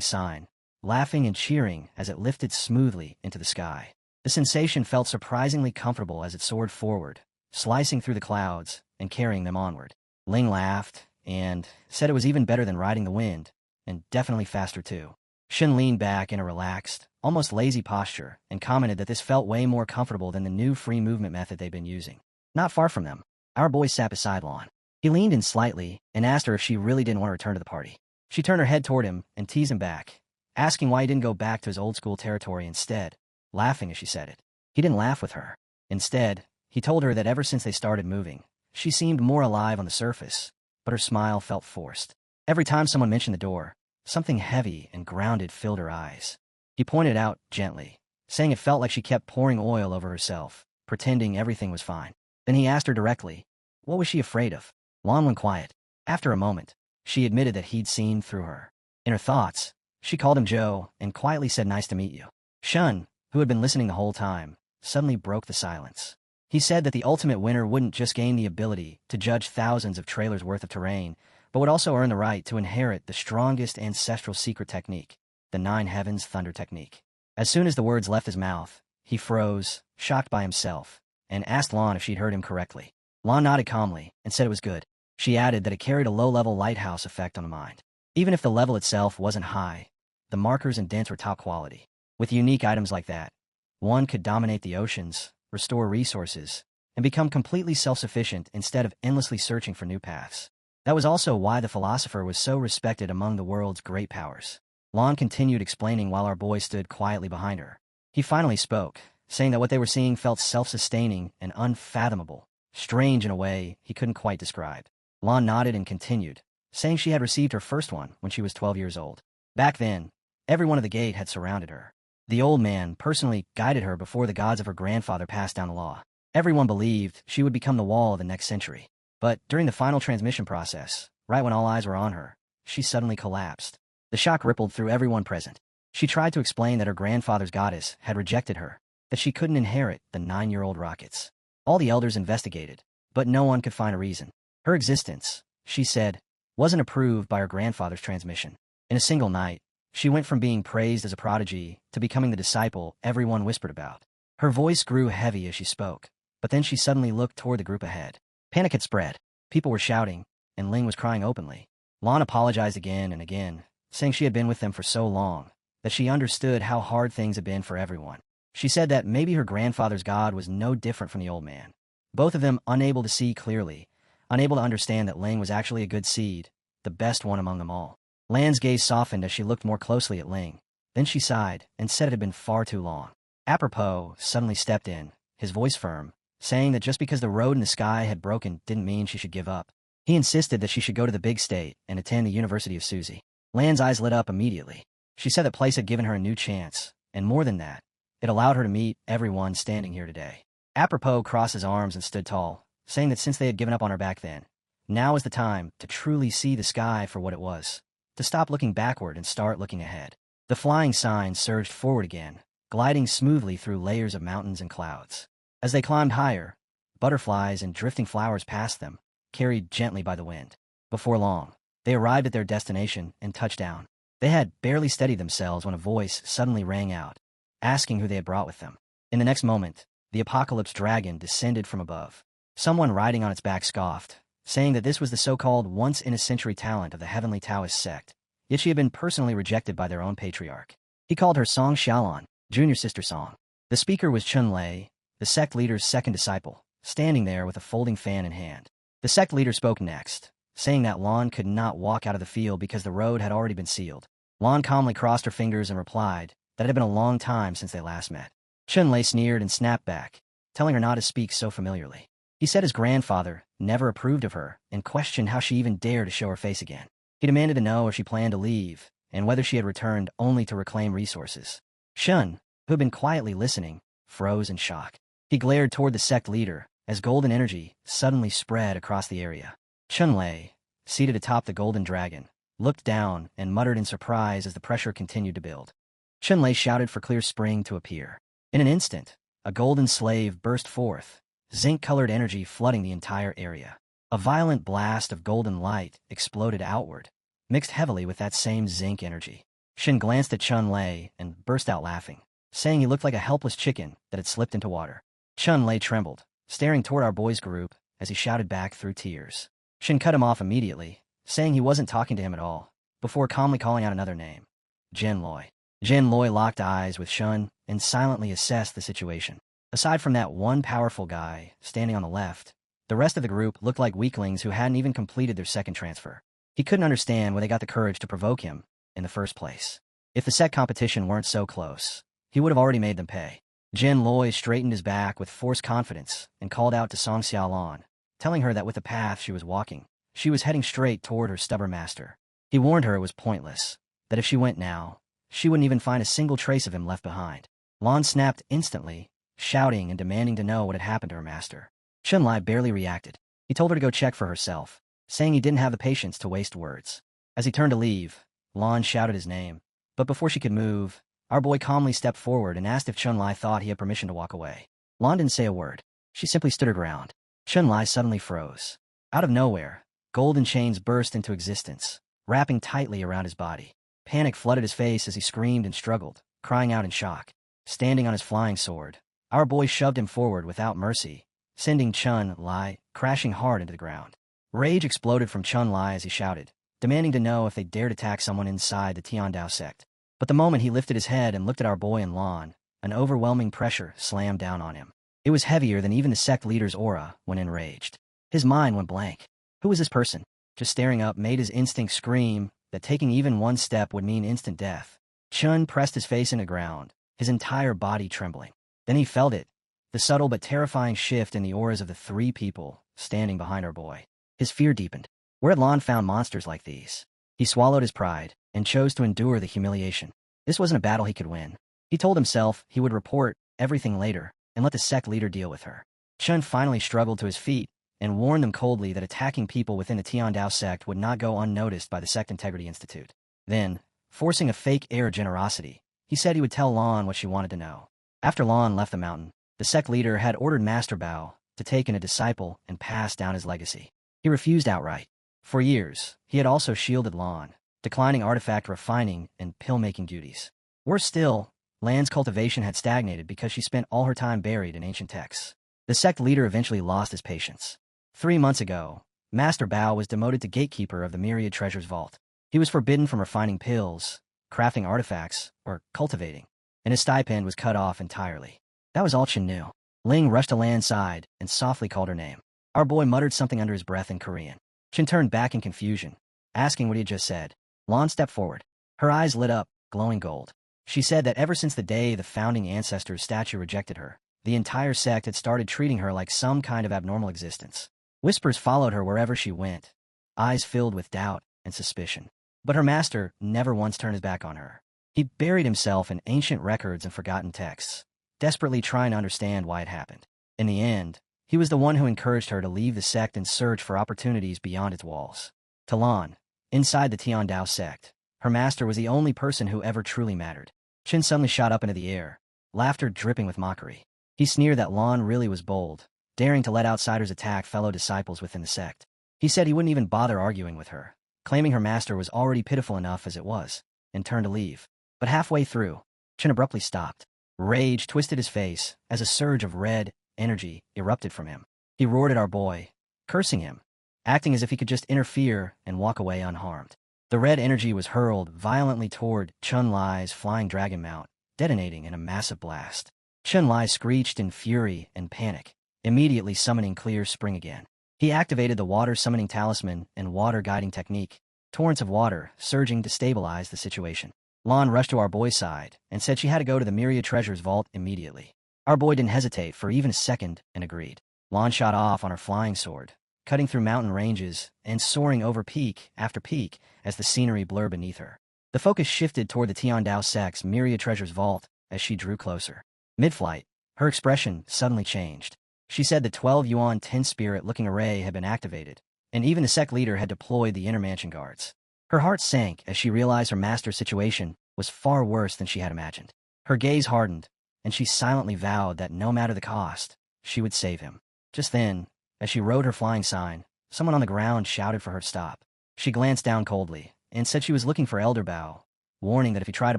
sign, laughing and cheering as it lifted smoothly into the sky. The sensation felt surprisingly comfortable as it soared forward, slicing through the clouds and carrying them onward. Ling laughed and said it was even better than riding the wind, and definitely faster too. Shin leaned back in a relaxed, almost lazy posture and commented that this felt way more comfortable than the new free movement method they'd been using. Not far from them, our boy sat beside Lon. He leaned in slightly and asked her if she really didn't want to return to the party. She turned her head toward him and teased him back, asking why he didn't go back to his old-school territory instead, laughing as she said it. He didn't laugh with her. Instead, he told her that ever since they started moving, she seemed more alive on the surface, but her smile felt forced. Every time someone mentioned the door, something heavy and grounded filled her eyes. He pointed out gently, saying it felt like she kept pouring oil over herself, pretending everything was fine. Then he asked her directly, what was she afraid of? Lon went quiet. After a moment, she admitted that he'd seen through her. In her thoughts, she called him Joe and quietly said nice to meet you. Shun, who had been listening the whole time, suddenly broke the silence. He said that the ultimate winner wouldn't just gain the ability to judge thousands of trailers worth of terrain, but would also earn the right to inherit the strongest ancestral secret technique, the Nine Heavens Thunder technique. As soon as the words left his mouth, he froze, shocked by himself, and asked Lon if she'd heard him correctly. Lon nodded calmly and said it was good. She added that it carried a low-level lighthouse effect on the mind. Even if the level itself wasn't high, the markers and dents were top quality. With unique items like that, one could dominate the oceans, restore resources, and become completely self-sufficient instead of endlessly searching for new paths. That was also why the philosopher was so respected among the world's great powers. Lon continued explaining while our boy stood quietly behind her. He finally spoke, saying that what they were seeing felt self-sustaining and unfathomable, strange in a way he couldn't quite describe. Lon nodded and continued, saying she had received her first one when she was 12 years old. Back then, everyone at the gate had surrounded her. The old man personally guided her before the gods of her grandfather passed down the law. Everyone believed she would become the wall of the next century. But during the final transmission process, right when all eyes were on her, she suddenly collapsed. The shock rippled through everyone present. She tried to explain that her grandfather's goddess had rejected her, that she couldn't inherit the 9-year-old rockets. All the elders investigated, but no one could find a reason. Her existence, she said, wasn't approved by her grandfather's transmission. In a single night, she went from being praised as a prodigy to becoming the disciple everyone whispered about. Her voice grew heavy as she spoke, but then she suddenly looked toward the group ahead. Panic had spread. People were shouting, and Ling was crying openly. Lon apologized again and again, saying she had been with them for so long, that she understood how hard things had been for everyone. She said that maybe her grandfather's god was no different from the old man. Both of them unable to see clearly, unable to understand that Ling was actually a good seed, the best one among them all. Lan's gaze softened as she looked more closely at Ling. Then she sighed and said it had been far too long. Apropos suddenly stepped in, his voice firm, saying that just because the road in the sky had broken didn't mean she should give up. He insisted that she should go to the big state and attend the University of Suzy. Lan's eyes lit up immediately. She said the place had given her a new chance, and more than that, it allowed her to meet everyone standing here today. Apropos crossed his arms and stood tall, saying that since they had given up on her back then, now was the time to truly see the sky for what it was, to stop looking backward and start looking ahead. The flying sign surged forward again, gliding smoothly through layers of mountains and clouds. As they climbed higher, butterflies and drifting flowers passed them, carried gently by the wind. Before long, they arrived at their destination and touched down. They had barely steadied themselves when a voice suddenly rang out, asking who they had brought with them. In the next moment, the apocalypse dragon descended from above. Someone riding on its back scoffed, saying that this was the so-called once-in-a-century talent of the Heavenly Taoist sect, yet she had been personally rejected by their own patriarch. He called her Song Xiaolon, junior sister Song. The speaker was Chun Lei, the sect leader's second disciple, standing there with a folding fan in hand. The sect leader spoke next, saying that Lon could not walk out of the field because the road had already been sealed. Lon calmly crossed her fingers and replied that it had been a long time since they last met. Chun Lei sneered and snapped back, telling her not to speak so familiarly. He said his grandfather never approved of her and questioned how she even dared to show her face again. He demanded to know if she planned to leave and whether she had returned only to reclaim resources. Shun, who had been quietly listening, froze in shock. He glared toward the sect leader as golden energy suddenly spread across the area. Chun Lei, seated atop the golden dragon, looked down and muttered in surprise as the pressure continued to build. Chun Lei shouted for Clear Spring to appear. In an instant, a golden slave burst forth, zinc-colored energy flooding the entire area. A violent blast of golden light exploded outward, mixed heavily with that same zinc energy. Shin glanced at Chun Lei and burst out laughing, saying he looked like a helpless chicken that had slipped into water. Chun Lei trembled, staring toward our boys' group as he shouted back through tears. Shin cut him off immediately, saying he wasn't talking to him at all, before calmly calling out another name. Jin Loi. Jin Loi locked eyes with Shun and silently assessed the situation. Aside from that one powerful guy standing on the left, the rest of the group looked like weaklings who hadn't even completed their second transfer. He couldn't understand where they got the courage to provoke him in the first place. If the set competition weren't so close, he would have already made them pay. Jin Loi straightened his back with forced confidence and called out to Song Xiaolon, telling her that with the path she was walking, she was heading straight toward her stubborn master. He warned her it was pointless, that if she went now, she wouldn't even find a single trace of him left behind. Lon snapped instantly, shouting and demanding to know what had happened to her master. Chun-Li barely reacted. He told her to go check for herself, saying he didn't have the patience to waste words. As he turned to leave, Lon shouted his name, but before she could move, our boy calmly stepped forward and asked if Chun-Li thought he had permission to walk away. Lon didn't say a word. She simply stood her ground. Chun-Li suddenly froze. Out of nowhere, golden chains burst into existence, wrapping tightly around his body. Panic flooded his face as he screamed and struggled, crying out in shock. Standing on his flying sword, our boy shoved him forward without mercy, sending Chun-Li crashing hard into the ground. Rage exploded from Chun-Li as he shouted, demanding to know if they dared attack someone inside the Tiandao sect. But the moment he lifted his head and looked at our boy and Lon, an overwhelming pressure slammed down on him. It was heavier than even the sect leader's aura when enraged. His mind went blank. Who was this person? Just staring up made his instinct scream that taking even one step would mean instant death. Chun pressed his face into the ground, his entire body trembling. Then he felt it, the subtle but terrifying shift in the auras of the three people standing behind our boy. His fear deepened. Where had Lon found monsters like these? He swallowed his pride and chose to endure the humiliation. This wasn't a battle he could win. He told himself he would report everything later and let the sect leader deal with her. Chun finally struggled to his feet and warned them coldly that attacking people within the Tiandao sect would not go unnoticed by the Sect Integrity Institute. Then, forcing a fake air of generosity, he said he would tell Lan what she wanted to know. After Lan left the mountain, the sect leader had ordered Master Bao to take in a disciple and pass down his legacy. He refused outright. For years, he had also shielded Lan, declining artifact refining and pill-making duties. Worse still, Lan's cultivation had stagnated because she spent all her time buried in ancient texts. The sect leader eventually lost his patience. 3 months ago, Master Bao was demoted to gatekeeper of the Myriad Treasures Vault. He was forbidden from refining pills, crafting artifacts, or cultivating, and his stipend was cut off entirely. That was all Chen knew. Ling rushed to Lan's side and softly called her name. Our boy muttered something under his breath in Korean. Chen turned back in confusion, asking what he had just said. Lan stepped forward. Her eyes lit up, glowing gold. She said that ever since the day the founding ancestor's statue rejected her, the entire sect had started treating her like some kind of abnormal existence. Whispers followed her wherever she went, eyes filled with doubt and suspicion. But her master never once turned his back on her. He buried himself in ancient records and forgotten texts, desperately trying to understand why it happened. In the end, he was the one who encouraged her to leave the sect and search for opportunities beyond its walls. To Lan, inside the Tiandao sect, her master was the only person who ever truly mattered. Chen suddenly shot up into the air, laughter dripping with mockery. He sneered that Lan really was bold, daring to let outsiders attack fellow disciples within the sect. He said he wouldn't even bother arguing with her, claiming her master was already pitiful enough as it was, and turned to leave. But halfway through, Chen abruptly stopped. Rage twisted his face as a surge of red energy erupted from him. He roared at our boy, cursing him, acting as if he could just interfere and walk away unharmed. The red energy was hurled violently toward Chun Lai's flying dragon mount, detonating in a massive blast. Chun Lai screeched in fury and panic, immediately summoning Clear Spring again. He activated the water summoning talisman and water guiding technique, torrents of water surging to stabilize the situation. Lan rushed to our boy's side and said she had to go to the Myriad Treasures Vault immediately. Our boy didn't hesitate for even a second and agreed. Lan shot off on her flying sword, cutting through mountain ranges and soaring over peak after peak as the scenery blurred beneath her. The focus shifted toward the Tiandao sect's Myriad Treasures Vault as she drew closer. Mid-flight, her expression suddenly changed. She said the 12 Yuan 10 spirit-looking array had been activated, and even the sect leader had deployed the inner mansion guards. Her heart sank as she realized her master's situation was far worse than she had imagined. Her gaze hardened, and she silently vowed that no matter the cost, she would save him. Just then, as she rode her flying sign, someone on the ground shouted for her to stop. She glanced down coldly and said she was looking for Elder Bao, warning that if he tried to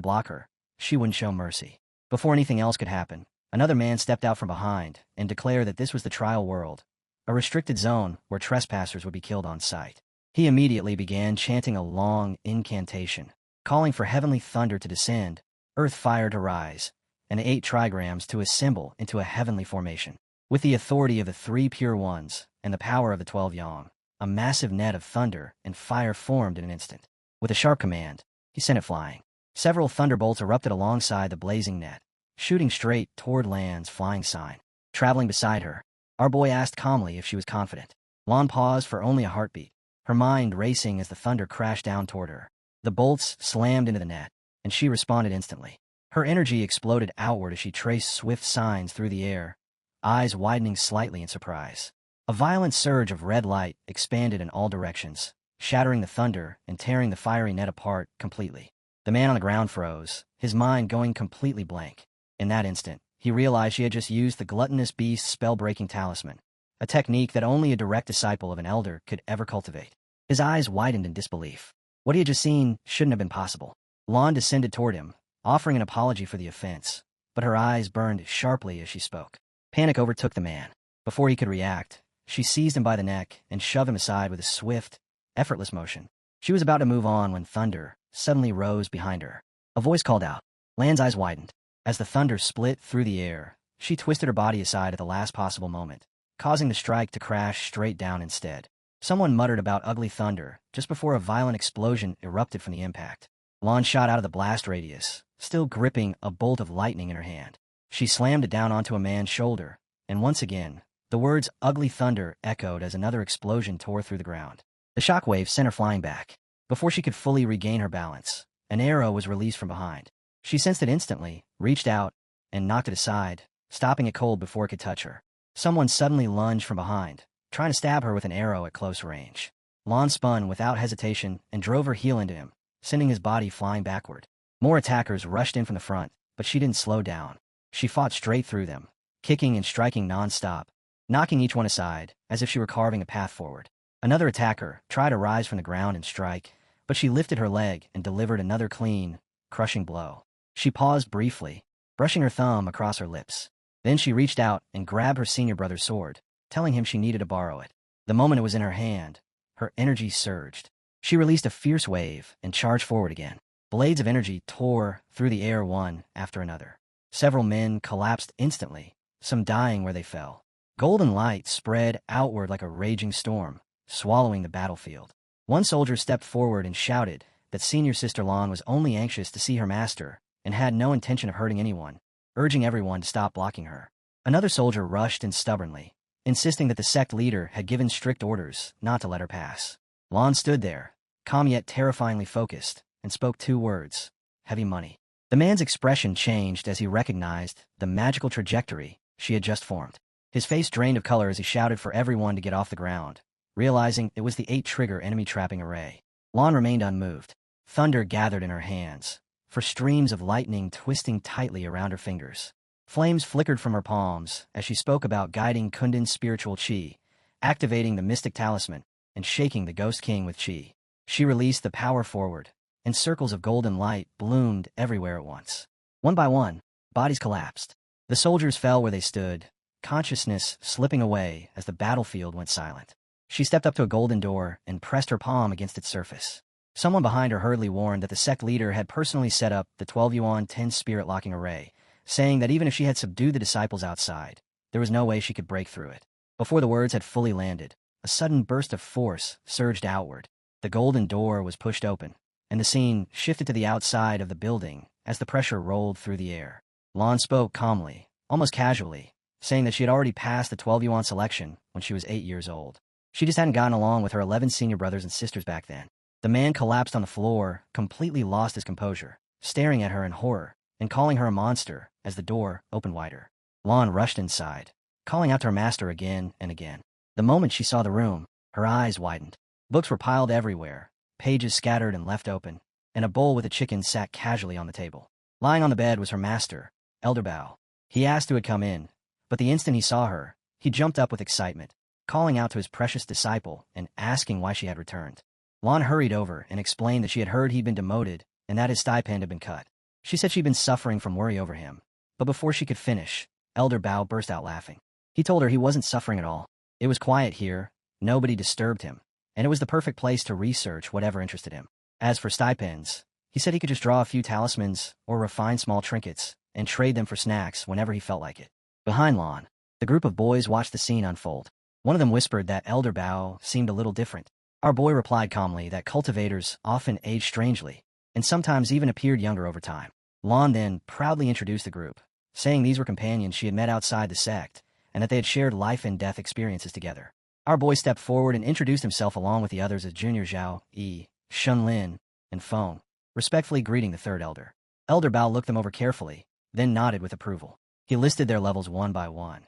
block her, she wouldn't show mercy. Before anything else could happen, another man stepped out from behind and declared that this was the trial world, a restricted zone where trespassers would be killed on sight. He immediately began chanting a long incantation, calling for heavenly thunder to descend, earth fire to rise, and 8 trigrams to assemble into a heavenly formation. With the authority of the 3 pure ones and the power of the 12 yang, a massive net of thunder and fire formed in an instant. With a sharp command, he sent it flying. Several thunderbolts erupted alongside the blazing net, shooting straight toward Lan's flying sign. Traveling beside her, our boy asked calmly if she was confident. Lan paused for only a heartbeat, her mind racing as the thunder crashed down toward her. The bolts slammed into the net, and she responded instantly. Her energy exploded outward as she traced swift signs through the air, eyes widening slightly in surprise. A violent surge of red light expanded in all directions, shattering the thunder and tearing the fiery net apart completely. The man on the ground froze, his mind going completely blank. In that instant, he realized she had just used the gluttonous beast's spell-breaking talisman, a technique that only a direct disciple of an elder could ever cultivate. His eyes widened in disbelief. What he had just seen shouldn't have been possible. Lan descended toward him, offering an apology for the offense, but her eyes burned sharply as she spoke. Panic overtook the man. Before he could react, she seized him by the neck and shoved him aside with a swift, effortless motion. She was about to move on when thunder suddenly rose behind her. A voice called out. Lan's eyes widened. As the thunder split through the air, she twisted her body aside at the last possible moment, causing the strike to crash straight down instead. Someone muttered about ugly thunder just before a violent explosion erupted from the impact. Lan shot out of the blast radius, still gripping a bolt of lightning in her hand. She slammed it down onto a man's shoulder, and once again, the words ugly thunder echoed as another explosion tore through the ground. The shockwave sent her flying back. Before she could fully regain her balance, an arrow was released from behind. She sensed it instantly, reached out, and knocked it aside, stopping it cold before it could touch her. Someone suddenly lunged from behind, trying to stab her with an arrow at close range. Lon spun without hesitation and drove her heel into him, sending his body flying backward. More attackers rushed in from the front, but she didn't slow down. She fought straight through them, kicking and striking non-stop, knocking each one aside, as if she were carving a path forward. Another attacker tried to rise from the ground and strike, but she lifted her leg and delivered another clean, crushing blow. She paused briefly, brushing her thumb across her lips. Then she reached out and grabbed her senior brother's sword, telling him she needed to borrow it. The moment it was in her hand, her energy surged. She released a fierce wave and charged forward again. Blades of energy tore through the air one after another. Several men collapsed instantly, some dying where they fell. Golden light spread outward like a raging storm, swallowing the battlefield. One soldier stepped forward and shouted that senior sister Lon was only anxious to see her master and had no intention of hurting anyone, urging everyone to stop blocking her. Another soldier rushed in stubbornly, insisting that the sect leader had given strict orders not to let her pass. Lon stood there, calm yet terrifyingly focused, and spoke 2 words: heavy money. The man's expression changed as he recognized the magical trajectory she had just formed. His face drained of color as he shouted for everyone to get off the ground, realizing it was the 8-trigger enemy trapping array. Lon remained unmoved. Thunder gathered in her hands, for streams of lightning twisting tightly around her fingers. Flames flickered from her palms as she spoke about guiding Kundan's spiritual chi, activating the mystic talisman, and shaking the Ghost King with chi. She released the power forward, and circles of golden light bloomed everywhere at once. One by one, bodies collapsed. The soldiers fell where they stood, consciousness slipping away as the battlefield went silent. She stepped up to a golden door and pressed her palm against its surface. Someone behind her hurriedly warned that the sect leader had personally set up the 12 yuan 10 spirit locking array, saying that even if she had subdued the disciples outside, there was no way she could break through it. Before the words had fully landed, a sudden burst of force surged outward. The golden door was pushed open, and the scene shifted to the outside of the building as the pressure rolled through the air. Lon spoke calmly, almost casually, saying that she had already passed the 12 yuan selection when she was 8 years old. She just hadn't gotten along with her 11 senior brothers and sisters back then. The man collapsed on the floor, completely lost his composure, staring at her in horror and calling her a monster as the door opened wider. Lon rushed inside, calling out to her master again and again. The moment she saw the room, her eyes widened. Books were piled everywhere, pages scattered and left open, and a bowl with a chicken sat casually on the table. Lying on the bed was her master, Elder Bao. He asked who had come in, but the instant he saw her, he jumped up with excitement, calling out to his precious disciple and asking why she had returned. Lon hurried over and explained that she had heard he'd been demoted and that his stipend had been cut. She said she'd been suffering from worry over him, but before she could finish, Elder Bao burst out laughing. He told her he wasn't suffering at all. It was quiet here, nobody disturbed him, and it was the perfect place to research whatever interested him. As for stipends, he said he could just draw a few talismans or refine small trinkets and trade them for snacks whenever he felt like it. Behind Lon, the group of boys watched the scene unfold. One of them whispered that Elder Bao seemed a little different. Our boy replied calmly that cultivators often age strangely, and sometimes even appeared younger over time. Lon then proudly introduced the group, saying these were companions she had met outside the sect, and that they had shared life and death experiences together. Our boy stepped forward and introduced himself along with the others as Junior Zhao, Yi, Shun Lin, and Feng, respectfully greeting the third elder. Elder Bao looked them over carefully, then nodded with approval. He listed their levels one by one.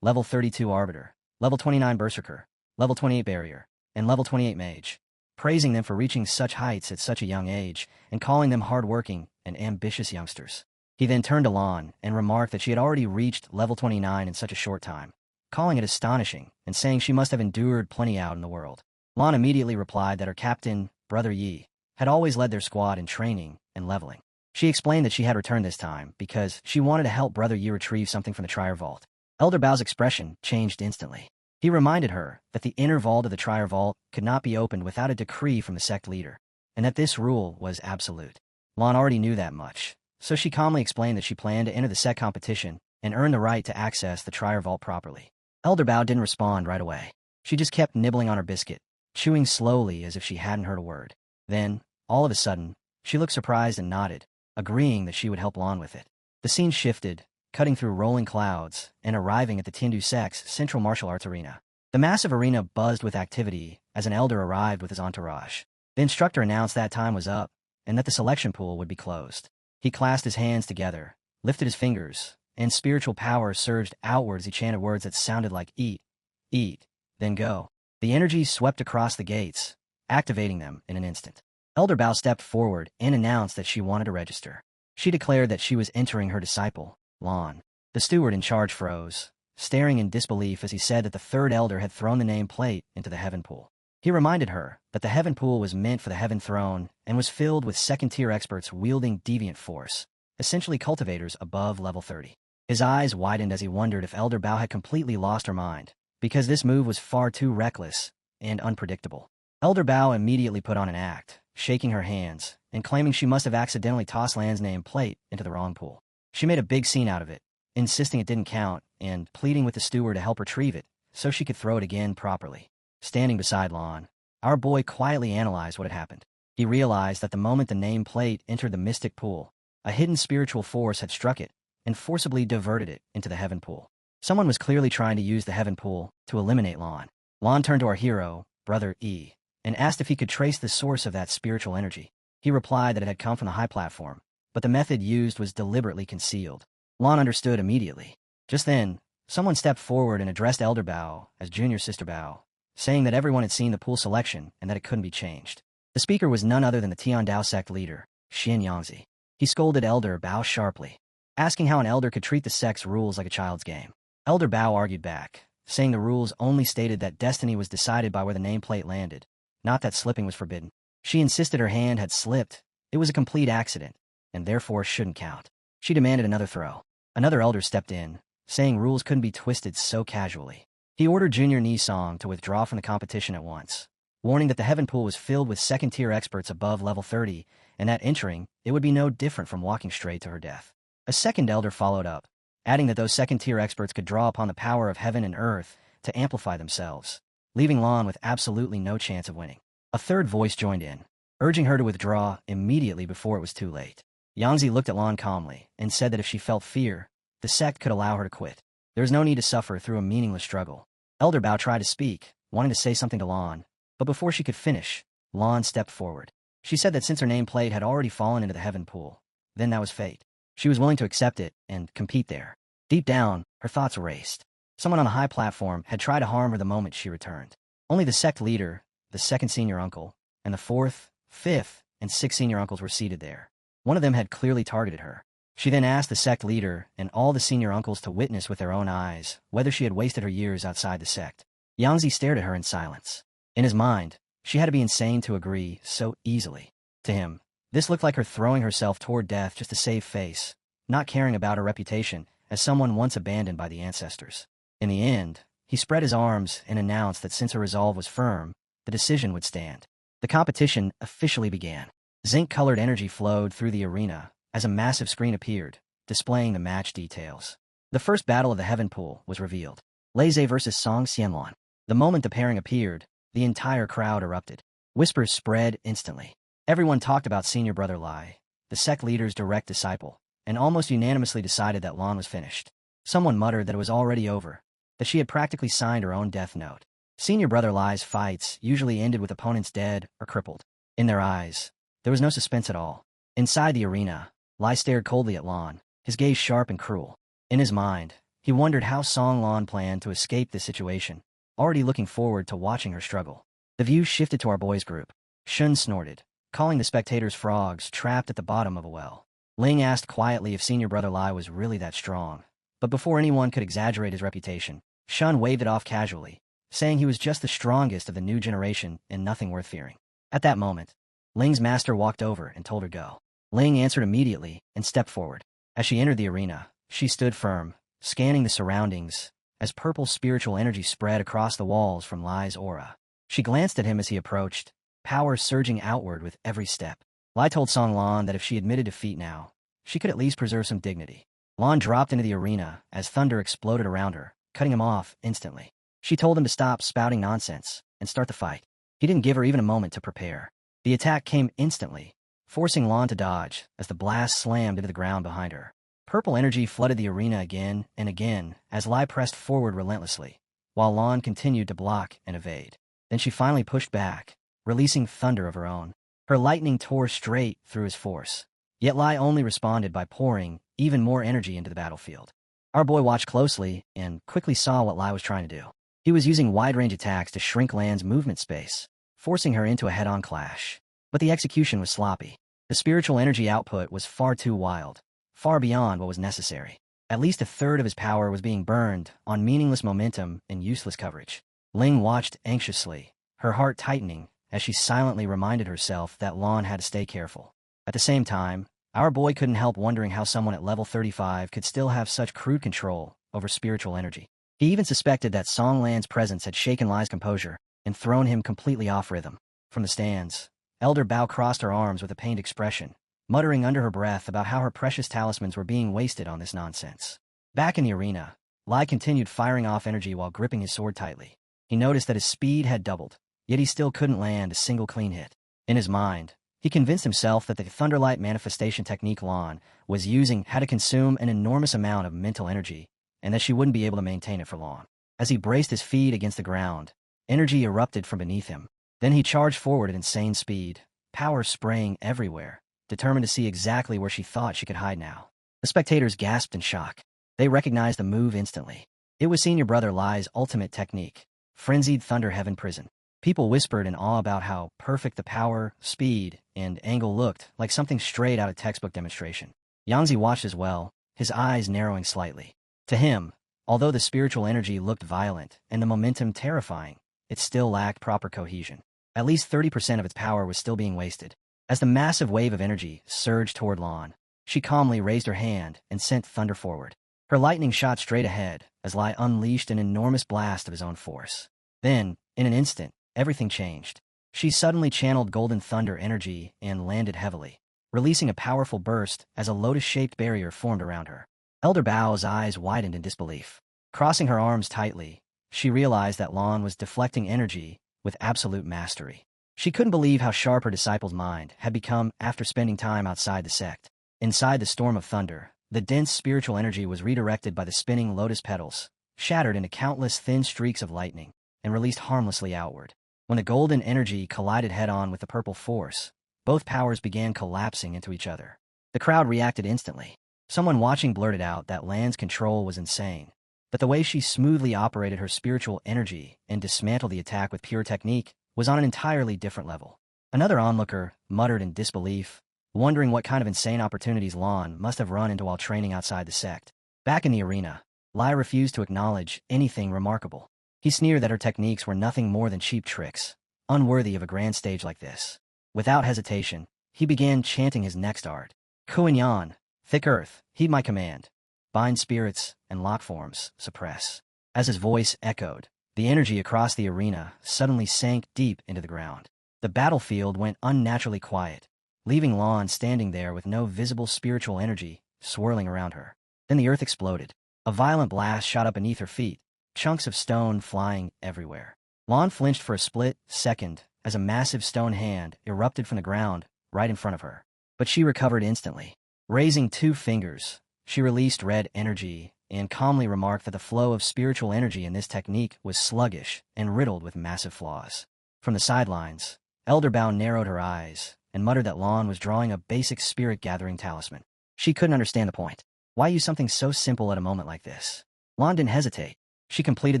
Level 32 Arbiter, Level 29 Berserker, Level 28 Barrier, and Level 28 Mage, praising them for reaching such heights at such a young age and calling them hard-working and ambitious youngsters. He then turned to Lon and remarked that she had already reached Level 29 in such a short time, calling it astonishing and saying she must have endured plenty out in the world. Lon immediately replied that her captain, Brother Yi, had always led their squad in training and leveling. She explained that she had returned this time because she wanted to help Brother Yi retrieve something from the Trier Vault. Elder Bao's expression changed instantly. He reminded her that the inner vault of the Trier Vault could not be opened without a decree from the sect leader, and that this rule was absolute. Lon already knew that much, so she calmly explained that she planned to enter the sect competition and earn the right to access the Trier Vault properly. Elder Bao didn't respond right away. She just kept nibbling on her biscuit, chewing slowly as if she hadn't heard a word. Then, all of a sudden, she looked surprised and nodded, agreeing that she would help Lon with it. The scene shifted, cutting through rolling clouds and arriving at the Tindu Sect's Central Martial Arts Arena. The massive arena buzzed with activity as an elder arrived with his entourage. The instructor announced that time was up and that the selection pool would be closed. He clasped his hands together, lifted his fingers, and spiritual power surged outward as he chanted words that sounded like eat, then go. The energy swept across the gates, activating them in an instant. Elder Bao stepped forward and announced that she wanted to register. She declared that she was entering her disciple, Lan. The steward in charge froze, staring in disbelief as he said that the third elder had thrown the name plate into the heaven pool. He reminded her that the heaven pool was meant for the heaven throne and was filled with second-tier experts wielding deviant force, essentially cultivators above level 30. His eyes widened as he wondered if Elder Bao had completely lost her mind, because this move was far too reckless and unpredictable. Elder Bao immediately put on an act, shaking her hands and claiming she must have accidentally tossed Lan's name plate into the wrong pool. She made a big scene out of it, insisting it didn't count and pleading with the steward to help retrieve it so she could throw it again properly. Standing beside Lan, our boy quietly analyzed what had happened. He realized that the moment the name plate entered the mystic pool, a hidden spiritual force had struck it and forcibly diverted it into the heaven pool. Someone was clearly trying to use the heaven pool to eliminate Lan. Lan turned to our hero, Brother E, and asked if he could trace the source of that spiritual energy. He replied that it had come from the high platform, but the method used was deliberately concealed. Lan understood immediately. Just then, someone stepped forward and addressed Elder Bao as Junior Sister Bao, saying that everyone had seen the pool selection and that it couldn't be changed. The speaker was none other than the Tian Dao sect leader, Xin Yangzi. He scolded Elder Bao sharply, asking how an elder could treat the sect's rules like a child's game. Elder Bao argued back, saying the rules only stated that destiny was decided by where the nameplate landed, not that slipping was forbidden. She insisted her hand had slipped. It was a complete accident, and therefore shouldn't count. She demanded another throw. Another elder stepped in, saying rules couldn't be twisted so casually. He ordered Junior Nisong to withdraw from the competition at once, warning that the heaven pool was filled with second-tier experts above level 30, and that entering, it would be no different from walking straight to her death. A second elder followed up, adding that those second-tier experts could draw upon the power of heaven and earth to amplify themselves, leaving Lan with absolutely no chance of winning. A third voice joined in, urging her to withdraw immediately before it was too late. Yangzi looked at Lan calmly and said that if she felt fear, the sect could allow her to quit. There was no need to suffer through a meaningless struggle. Elder Bao tried to speak, wanting to say something to Lan, but before she could finish, Lan stepped forward. She said that since her nameplate had already fallen into the heaven pool, then that was fate. She was willing to accept it and compete there. Deep down, her thoughts raced. Someone on the high platform had tried to harm her the moment she returned. Only the sect leader, the second senior uncle, and the fourth, fifth, and sixth senior uncles were seated there. One of them had clearly targeted her. She then asked the sect leader and all the senior uncles to witness with their own eyes whether she had wasted her years outside the sect. Yangzi stared at her in silence. In his mind, she had to be insane to agree so easily. To him, this looked like her throwing herself toward death just to save face, not caring about her reputation as someone once abandoned by the ancestors. In the end, he spread his arms and announced that since her resolve was firm, the decision would stand. The competition officially began. Zinc-colored energy flowed through the arena as a massive screen appeared, displaying the match details. The first battle of the heaven pool was revealed. Lei versus Song Xianluan. The moment the pairing appeared, the entire crowd erupted. Whispers spread instantly. Everyone talked about senior brother Lai, the sect leader's direct disciple, and almost unanimously decided that Lan was finished. Someone muttered that it was already over, that she had practically signed her own death note. Senior brother Lai's fights usually ended with opponents dead or crippled. In their eyes, there was no suspense at all. Inside the arena, Lai stared coldly at Lan, his gaze sharp and cruel. In his mind, he wondered how Song Lan planned to escape this situation, already looking forward to watching her struggle. The view shifted to our boys' group. Shun snorted, calling the spectators frogs trapped at the bottom of a well. Ling asked quietly if senior brother Lai was really that strong, but before anyone could exaggerate his reputation, Shun waved it off casually, saying he was just the strongest of the new generation and nothing worth fearing. At that moment, Ling's master walked over and told her go. Ling answered immediately and stepped forward. As she entered the arena, she stood firm, scanning the surroundings, as purple spiritual energy spread across the walls from Lai's aura. She glanced at him as he approached, power surging outward with every step. Lai told Song Lan that if she admitted defeat now, she could at least preserve some dignity. Lan dropped into the arena as thunder exploded around her, cutting him off instantly. She told him to stop spouting nonsense and start the fight. He didn't give her even a moment to prepare. The attack came instantly, forcing Lan to dodge as the blast slammed into the ground behind her. Purple energy flooded the arena again and again as Lai pressed forward relentlessly, while Lan continued to block and evade. Then she finally pushed back, releasing thunder of her own. Her lightning tore straight through his force, Yet Lai only responded by pouring even more energy into the battlefield. Our boy watched closely and quickly saw what Lai was trying to do. He was using wide-range attacks to shrink Lan's movement space, forcing her into a head-on clash. But the execution was sloppy. The spiritual energy output was far too wild, far beyond what was necessary. At least a third of his power was being burned on meaningless momentum and useless coverage. Ling watched anxiously, her heart tightening as she silently reminded herself that Lan had to stay careful. At the same time, our boy couldn't help wondering how someone at level 35 could still have such crude control over spiritual energy. He even suspected that Song Lan's presence had shaken Lai's composure and thrown him completely off rhythm. From the stands, Elder Bao crossed her arms with a pained expression, muttering under her breath about how her precious talismans were being wasted on this nonsense. Back in the arena, Lai continued firing off energy while gripping his sword tightly. He noticed that his speed had doubled, yet he still couldn't land a single clean hit. In his mind, he convinced himself that the Thunderlight manifestation technique Lan was using had to consume an enormous amount of mental energy, and that she wouldn't be able to maintain it for long. As he braced his feet against the ground, energy erupted from beneath him. Then he charged forward at insane speed, power spraying everywhere, determined to see exactly where she thought she could hide now. The spectators gasped in shock. They recognized the move instantly. It was senior brother Lai's ultimate technique, Frenzied Thunder Heaven Prison. People whispered in awe about how perfect the power, speed, and angle looked, like something straight out of textbook demonstration. Yangzi watched as well, his eyes narrowing slightly. To him, although the spiritual energy looked violent and the momentum terrifying, it still lacked proper cohesion. At least 30% of its power was still being wasted. As the massive wave of energy surged toward Lan, she calmly raised her hand and sent thunder forward. Her lightning shot straight ahead as Lai unleashed an enormous blast of his own force. Then, in an instant, everything changed. She suddenly channeled golden thunder energy and landed heavily, releasing a powerful burst as a lotus-shaped barrier formed around her. Elder Bao's eyes widened in disbelief. Crossing her arms tightly, she realized that Lan was deflecting energy with absolute mastery. She couldn't believe how sharp her disciple's mind had become after spending time outside the sect. Inside the storm of thunder, the dense spiritual energy was redirected by the spinning lotus petals, shattered into countless thin streaks of lightning, and released harmlessly outward. When the golden energy collided head-on with the purple force, both powers began collapsing into each other. The crowd reacted instantly. Someone watching blurted out that Lan's control was insane, but the way she smoothly operated her spiritual energy and dismantled the attack with pure technique was on an entirely different level. Another onlooker muttered in disbelief, wondering what kind of insane opportunities Lan must have run into while training outside the sect. Back in the arena, Lai refused to acknowledge anything remarkable. He sneered that her techniques were nothing more than cheap tricks, unworthy of a grand stage like this. Without hesitation, he began chanting his next art. Kuan-Yan, thick earth, heed my command. Bind spirits and lock forms, suppress. As his voice echoed, the energy across the arena suddenly sank deep into the ground. The battlefield went unnaturally quiet, leaving Lan standing there with no visible spiritual energy swirling around her. Then the earth exploded. A violent blast shot up beneath her feet, chunks of stone flying everywhere. Lan flinched for a split second as a massive stone hand erupted from the ground right in front of her. But she recovered instantly. Raising 2 fingers, she released red energy and calmly remarked that the flow of spiritual energy in this technique was sluggish and riddled with massive flaws. From the sidelines, Elder Bao narrowed her eyes and muttered that Lan was drawing a basic spirit-gathering talisman. She couldn't understand the point. Why use something so simple at a moment like this? Lan didn't hesitate. She completed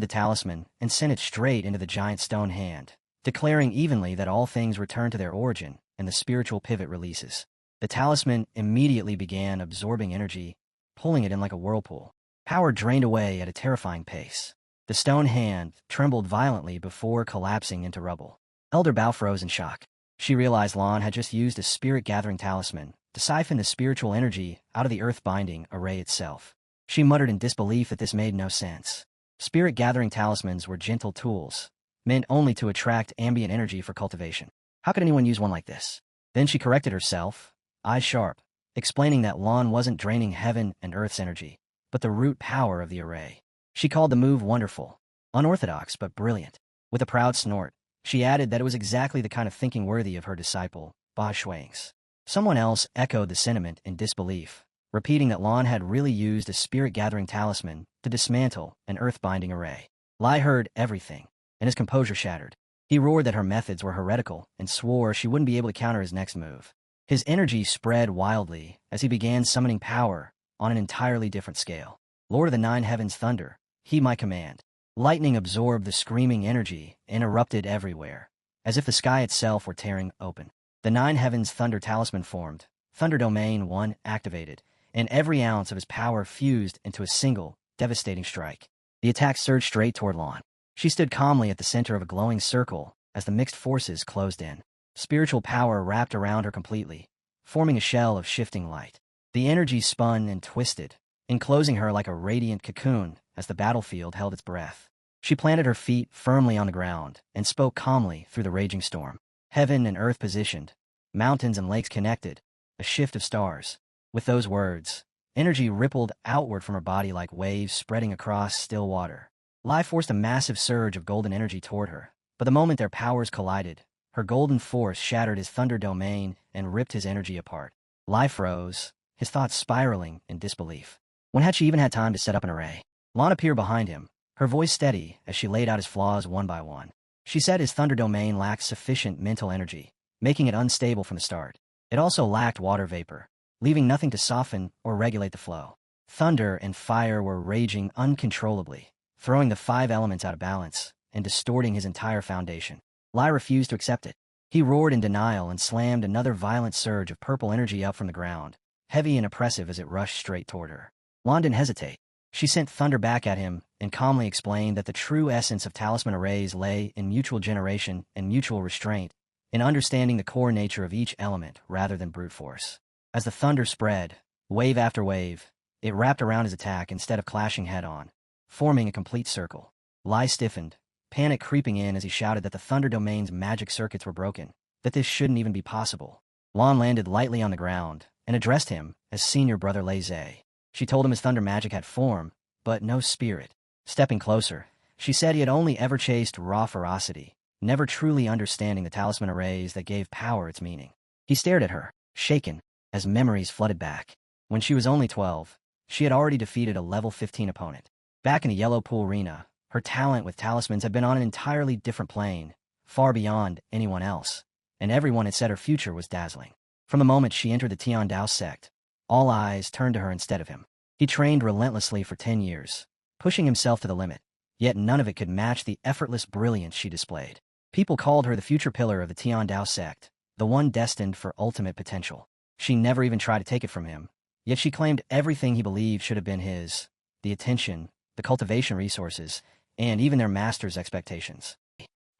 the talisman and sent it straight into the giant stone hand, declaring evenly that all things return to their origin and the spiritual pivot releases. The talisman immediately began absorbing energy, pulling it in like a whirlpool. Power drained away at a terrifying pace. The stone hand trembled violently before collapsing into rubble. Elder Bao froze in shock. She realized Lan had just used a spirit-gathering talisman to siphon the spiritual energy out of the earth-binding array itself. She muttered in disbelief that this made no sense. Spirit-gathering talismans were gentle tools, meant only to attract ambient energy for cultivation. How could anyone use one like this? Then she corrected herself, eyes sharp, explaining that Lan wasn't draining heaven and earth's energy, but the root power of the array. She called the move wonderful, unorthodox but brilliant. With a proud snort, she added that it was exactly the kind of thinking worthy of her disciple, Ba Shuang's. Someone else echoed the sentiment in disbelief, repeating that Lan had really used a spirit-gathering talisman to dismantle an earth-binding array. Lai heard everything, and his composure shattered. He roared that her methods were heretical and swore she wouldn't be able to counter his next move. His energy spread wildly as he began summoning power on an entirely different scale. Lord of the Nine Heavens thunder, heed my command. Lightning absorbed the screaming energy and erupted everywhere, as if the sky itself were tearing open. The Nine Heavens thunder talisman formed, Thunder Domain 1 activated, and every ounce of his power fused into a single, devastating strike. The attack surged straight toward Lan. She stood calmly at the center of a glowing circle as the mixed forces closed in. Spiritual power wrapped around her completely, forming a shell of shifting light. The energy spun and twisted, enclosing her like a radiant cocoon as the battlefield held its breath. She planted her feet firmly on the ground and spoke calmly through the raging storm. Heaven and earth positioned, mountains and lakes connected, a shift of stars. With those words, energy rippled outward from her body like waves spreading across still water. Lai forced a massive surge of golden energy toward her, but the moment their powers collided, her golden force shattered his thunder domain and ripped his energy apart. Lai froze, his thoughts spiraling in disbelief. When had she even had time to set up an array? Lan appeared behind him, her voice steady as she laid out his flaws one by one. She said his thunder domain lacked sufficient mental energy, making it unstable from the start. It also lacked water vapor, leaving nothing to soften or regulate the flow. Thunder and fire were raging uncontrollably, throwing the 5 elements out of balance and distorting his entire foundation. Lai refused to accept it. He roared in denial and slammed another violent surge of purple energy up from the ground, heavy and oppressive as it rushed straight toward her. Lan didn't hesitate. She sent thunder back at him and calmly explained that the true essence of talisman arrays lay in mutual generation and mutual restraint, in understanding the core nature of each element rather than brute force. As the thunder spread, wave after wave, it wrapped around his attack instead of clashing head-on, forming a complete circle. Lai stiffened, panic creeping in as he shouted that the thunder domain's magic circuits were broken, that this shouldn't even be possible. Lan landed lightly on the ground and addressed him as senior brother Lei Zhe. She told him his thunder magic had form, but no spirit. Stepping closer, she said he had only ever chased raw ferocity, never truly understanding the talisman arrays that gave power its meaning. He stared at her, shaken, as memories flooded back. When she was only 12, she had already defeated a level 15 opponent. Back in a yellow pool arena, her talent with talismans had been on an entirely different plane, far beyond anyone else, and everyone had said her future was dazzling. From the moment she entered the Tian Dao sect, all eyes turned to her instead of him. He trained relentlessly for 10 years, pushing himself to the limit, yet none of it could match the effortless brilliance she displayed. People called her the future pillar of the Tian Dao sect, the one destined for ultimate potential. She never even tried to take it from him, yet she claimed everything he believed should have been his: the attention, the cultivation resources, and even their master's expectations.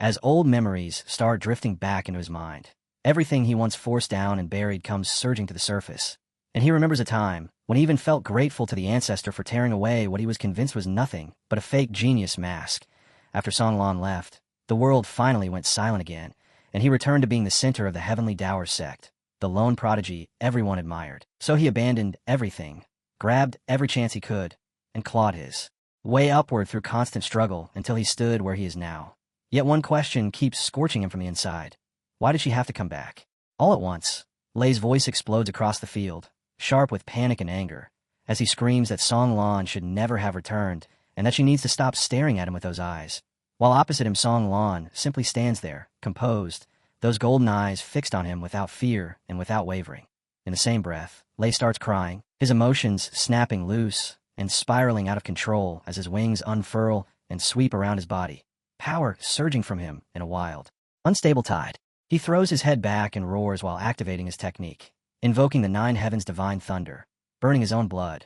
As old memories start drifting back into his mind, everything he once forced down and buried comes surging to the surface, and he remembers a time when he even felt grateful to the ancestor for tearing away what he was convinced was nothing but a fake genius mask. After Songlan left, the world finally went silent again, and he returned to being the center of the Heavenly Dower sect, the lone prodigy everyone admired. So he abandoned everything, grabbed every chance he could, and clawed his way upward through constant struggle until he stood where he is now. Yet one question keeps scorching him from the inside. Why did she have to come back? All at once, Lei's voice explodes across the field, sharp with panic and anger, as he screams that Song Lan should never have returned and that she needs to stop staring at him with those eyes. While opposite him, Song Lan simply stands there, composed, those golden eyes fixed on him without fear and without wavering. In the same breath, Lei starts crying, his emotions snapping loose and spiraling out of control as his wings unfurl and sweep around his body, power surging from him in a wild, unstable tide. He throws his head back and roars while activating his technique, invoking the 9 heavens' divine thunder, burning his own blood,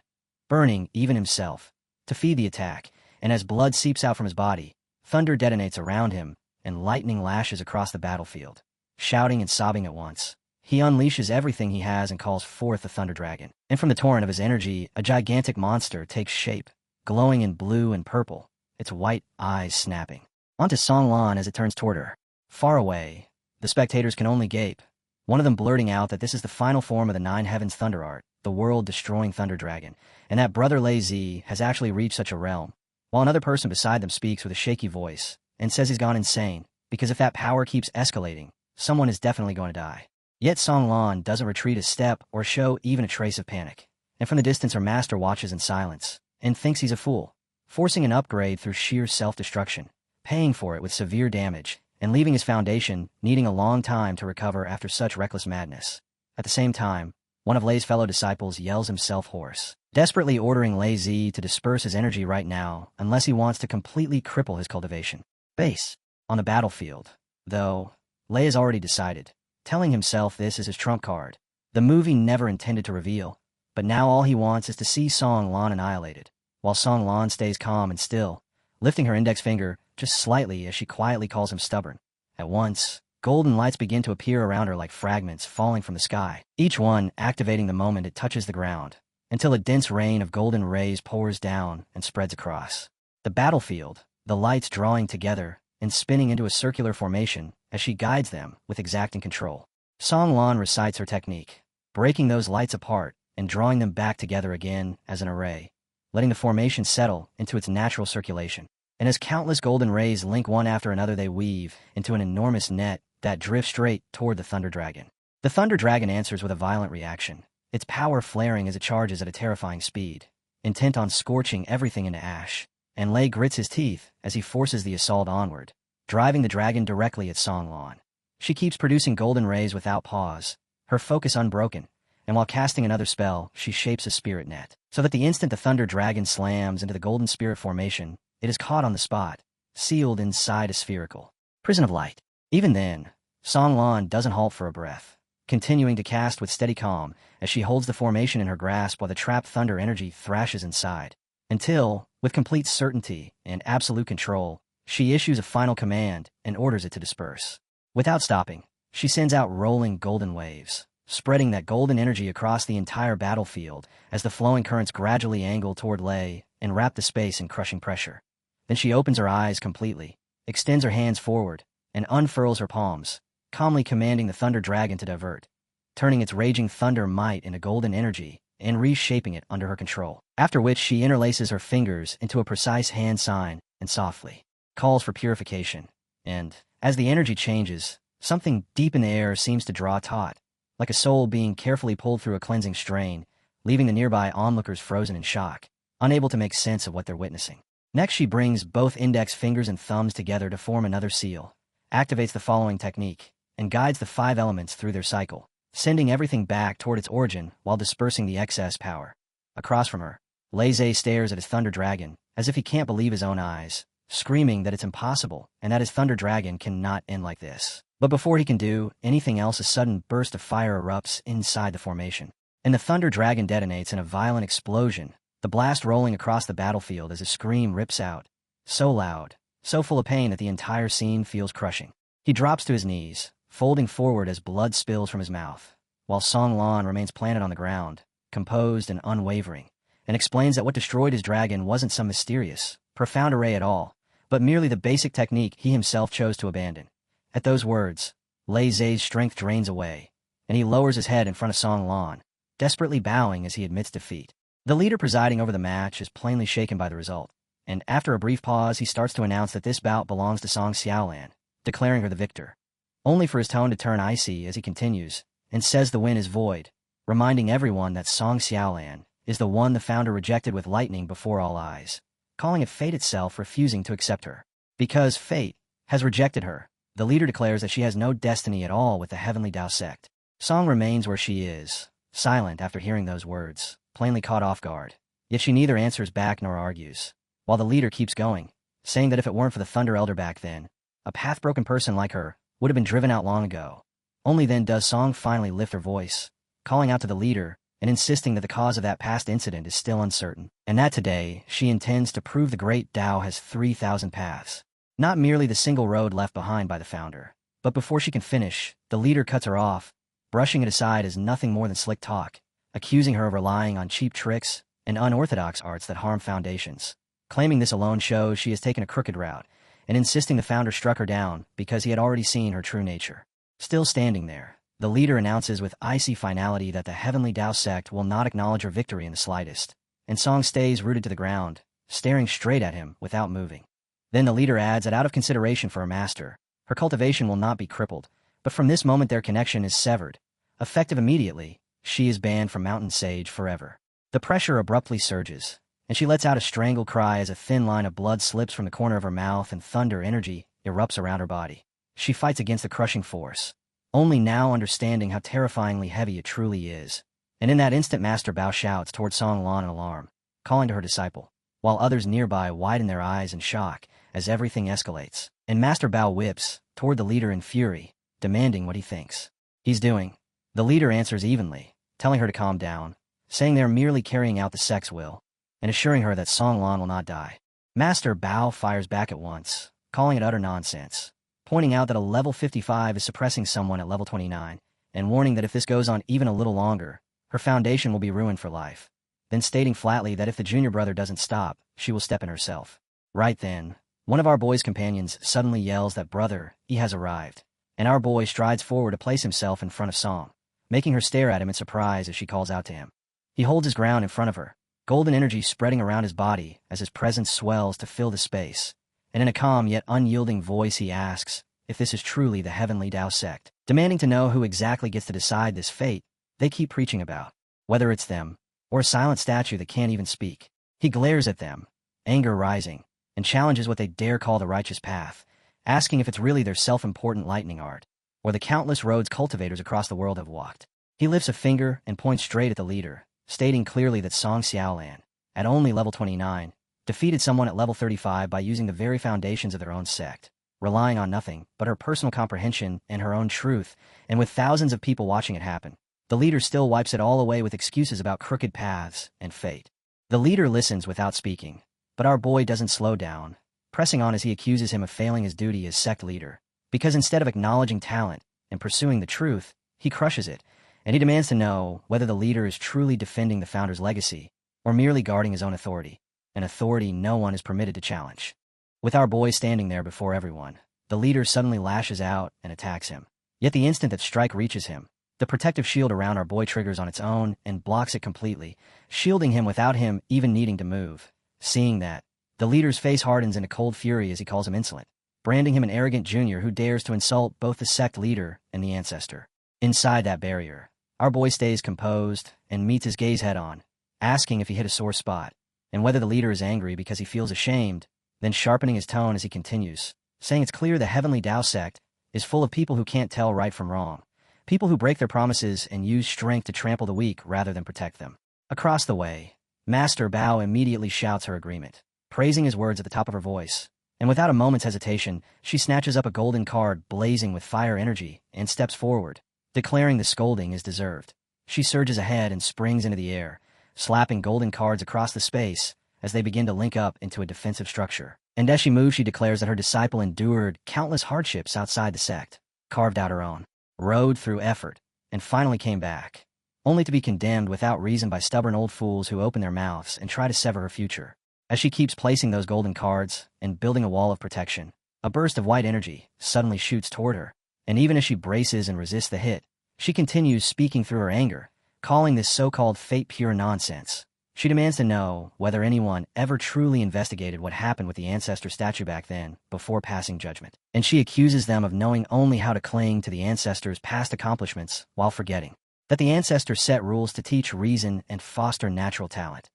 burning even himself, to feed the attack, and as blood seeps out from his body, thunder detonates around him, and lightning lashes across the battlefield. Shouting and sobbing at once, he unleashes everything he has and calls forth the Thunder Dragon. And from the torrent of his energy, a gigantic monster takes shape, glowing in blue and purple, its white eyes snapping. Onto Song Lan as it turns toward her. Far away, the spectators can only gape, one of them blurting out that this is the final form of the 9 heavens thunder art, the world-destroying Thunder Dragon, and that Brother Lei Zi has actually reached such a realm, while another person beside them speaks with a shaky voice and says he's gone insane, because if that power keeps escalating, someone is definitely going to die. Yet Song Lan doesn't retreat a step or show even a trace of panic, and from the distance her master watches in silence and thinks he's a fool, forcing an upgrade through sheer self-destruction, paying for it with severe damage, and leaving his foundation needing a long time to recover after such reckless madness. At the same time, one of Lei's fellow disciples yells himself hoarse, desperately ordering Lei Zi to disperse his energy right now unless he wants to completely cripple his cultivation. Base. On the battlefield, though, Lei has already decided, telling himself this is his trump card. The movie never intended to reveal, but now all he wants is to see Song Lan annihilated, while Song Lan stays calm and still, lifting her index finger just slightly as she quietly calls him stubborn. At once, golden lights begin to appear around her like fragments falling from the sky, each one activating the moment it touches the ground, until a dense rain of golden rays pours down and spreads across the battlefield, the lights drawing together and spinning into a circular formation as she guides them with exacting control. Song Lan recites her technique, breaking those lights apart and drawing them back together again as an array, letting the formation settle into its natural circulation. And as countless golden rays link one after another, they weave into an enormous net that drifts straight toward the Thunder Dragon. The Thunder Dragon answers with a violent reaction, its power flaring as it charges at a terrifying speed, intent on scorching everything into ash. And Lei grits his teeth as he forces the assault onward, driving the dragon directly at Song Lan. She keeps producing golden rays without pause, her focus unbroken, and while casting another spell, she shapes a spirit net, so that the instant the Thunder Dragon slams into the golden spirit formation, it is caught on the spot, sealed inside a spherical prison of light. Even then, Song Lan doesn't halt for a breath, continuing to cast with steady calm as she holds the formation in her grasp while the trapped thunder energy thrashes inside, until, with complete certainty and absolute control, she issues a final command and orders it to disperse. Without stopping, she sends out rolling golden waves, spreading that golden energy across the entire battlefield as the flowing currents gradually angle toward Lei and wrap the space in crushing pressure. Then she opens her eyes completely, extends her hands forward, and unfurls her palms, calmly commanding the Thunder Dragon to divert, turning its raging thunder might into golden energy and reshaping it under her control. After which she interlaces her fingers into a precise hand sign and softly calls for purification. And, as the energy changes, something deep in the air seems to draw taut, like a soul being carefully pulled through a cleansing strain, leaving the nearby onlookers frozen in shock, unable to make sense of what they're witnessing. Next, she brings both index fingers and thumbs together to form another seal, activates the following technique, and guides the 5 elements through their cycle, sending everything back toward its origin while dispersing the excess power. Across from her, Lei Zi stares at his Thunder Dragon, as if he can't believe his own eyes, screaming that it's impossible and that his Thunder Dragon cannot end like this. But before he can do anything else, a sudden burst of fire erupts inside the formation, and the Thunder Dragon detonates in a violent explosion, the blast rolling across the battlefield as a scream rips out, so loud, so full of pain that the entire scene feels crushing. He drops to his knees, folding forward as blood spills from his mouth, while Song Lan remains planted on the ground, composed and unwavering, and explains that what destroyed his dragon wasn't some mysterious, profound array at all, but merely the basic technique he himself chose to abandon. At those words, Lei Zi's strength drains away, and he lowers his head in front of Song Lan, desperately bowing as he admits defeat. The leader presiding over the match is plainly shaken by the result, and after a brief pause he starts to announce that this bout belongs to Song Xiaolan, declaring her the victor, only for his tone to turn icy as he continues, and says the win is void, reminding everyone that Song Xiaolan is the one the founder rejected with lightning before all eyes, calling it fate itself refusing to accept her. Because fate has rejected her, the leader declares that she has no destiny at all with the Heavenly Dao sect. Song remains where she is, silent after hearing those words, plainly caught off guard. Yet she neither answers back nor argues, while the leader keeps going, saying that if it weren't for the Thunder Elder back then, a path-broken person like her would have been driven out long ago. Only then does Song finally lift her voice, calling out to the leader and insisting that the cause of that past incident is still uncertain, and that today she intends to prove the great Tao has 3,000 paths, not merely the single road left behind by the founder. But before she can finish, the leader cuts her off, brushing it aside as nothing more than slick talk, accusing her of relying on cheap tricks and unorthodox arts that harm foundations, claiming this alone shows she has taken a crooked route, and insisting the founder struck her down because he had already seen her true nature. Still standing there, the leader announces with icy finality that the Heavenly Tao sect will not acknowledge her victory in the slightest, and Song stays rooted to the ground, staring straight at him without moving. Then the leader adds that out of consideration for her master, her cultivation will not be crippled, but from this moment their connection is severed. Effective immediately, she is banned from Mountain Sage forever. The pressure abruptly surges, and she lets out a strangled cry as a thin line of blood slips from the corner of her mouth and thunder energy erupts around her body. She fights against the crushing force, only now understanding how terrifyingly heavy it truly is. And in that instant, Master Bao shouts toward Song Lan in alarm, calling to her disciple, while others nearby widen their eyes in shock as everything escalates. And Master Bao whips toward the leader in fury, demanding what he thinks he's doing. The leader answers evenly, telling her to calm down, saying they are merely carrying out the sect's will, and assuring her that Song Lan will not die. Master Bao fires back at once, calling it utter nonsense, pointing out that a level 55 is suppressing someone at level 29, and warning that if this goes on even a little longer, her foundation will be ruined for life, then stating flatly that if the junior brother doesn't stop, she will step in herself. Right then, one of our boy's companions suddenly yells that brother, he has arrived, and our boy strides forward to place himself in front of Song, making her stare at him in surprise as she calls out to him. He holds his ground in front of her, golden energy spreading around his body as his presence swells to fill the space, and in a calm yet unyielding voice he asks if this is truly the Heavenly Tao sect, demanding to know who exactly gets to decide this fate they keep preaching about, whether it's them, or a silent statue that can't even speak. He glares at them, anger rising, and challenges what they dare call the righteous path, asking if it's really their self-important lightning art, or the countless roads cultivators across the world have walked. He lifts a finger and points straight at the leader, stating clearly that Song Xiaolan, at only level 29, defeated someone at level 35 by using the very foundations of their own sect, relying on nothing but her personal comprehension and her own truth, and with thousands of people watching it happen. The leader still wipes it all away with excuses about crooked paths and fate. The leader listens without speaking, but our boy doesn't slow down, pressing on as he accuses him of failing his duty as sect leader, because instead of acknowledging talent and pursuing the truth, he crushes it, and he demands to know whether the leader is truly defending the founder's legacy or merely guarding his own authority, an authority no one is permitted to challenge. With our boy standing there before everyone, the leader suddenly lashes out and attacks him. Yet the instant that strike reaches him, the protective shield around our boy triggers on its own and blocks it completely, shielding him without him even needing to move. Seeing that, the leader's face hardens into cold fury as he calls him insolent, branding him an arrogant junior who dares to insult both the sect leader and the ancestor. Inside that barrier, our boy stays composed and meets his gaze head-on, asking if he hit a sore spot, and whether the leader is angry because he feels ashamed, then sharpening his tone as he continues, saying it's clear the Heavenly Tao sect is full of people who can't tell right from wrong, people who break their promises and use strength to trample the weak rather than protect them. Across the way, Master Bao immediately shouts her agreement, praising his words at the top of her voice, and without a moment's hesitation, she snatches up a golden card blazing with fire energy and steps forward, declaring the scolding is deserved. She surges ahead and springs into the air, slapping golden cards across the space as they begin to link up into a defensive structure. And as she moves, she declares that her disciple endured countless hardships outside the sect, carved out her own, rode through effort, and finally came back, only to be condemned without reason by stubborn old fools who open their mouths and try to sever her future. As she keeps placing those golden cards and building a wall of protection, a burst of white energy suddenly shoots toward her, and even as she braces and resists the hit, she continues speaking through her anger, calling this so-called fate pure nonsense. She demands to know whether anyone ever truly investigated what happened with the ancestor statue back then before passing judgment, and she accuses them of knowing only how to cling to the ancestors' past accomplishments while forgetting that the ancestors set rules to teach reason and foster natural talent,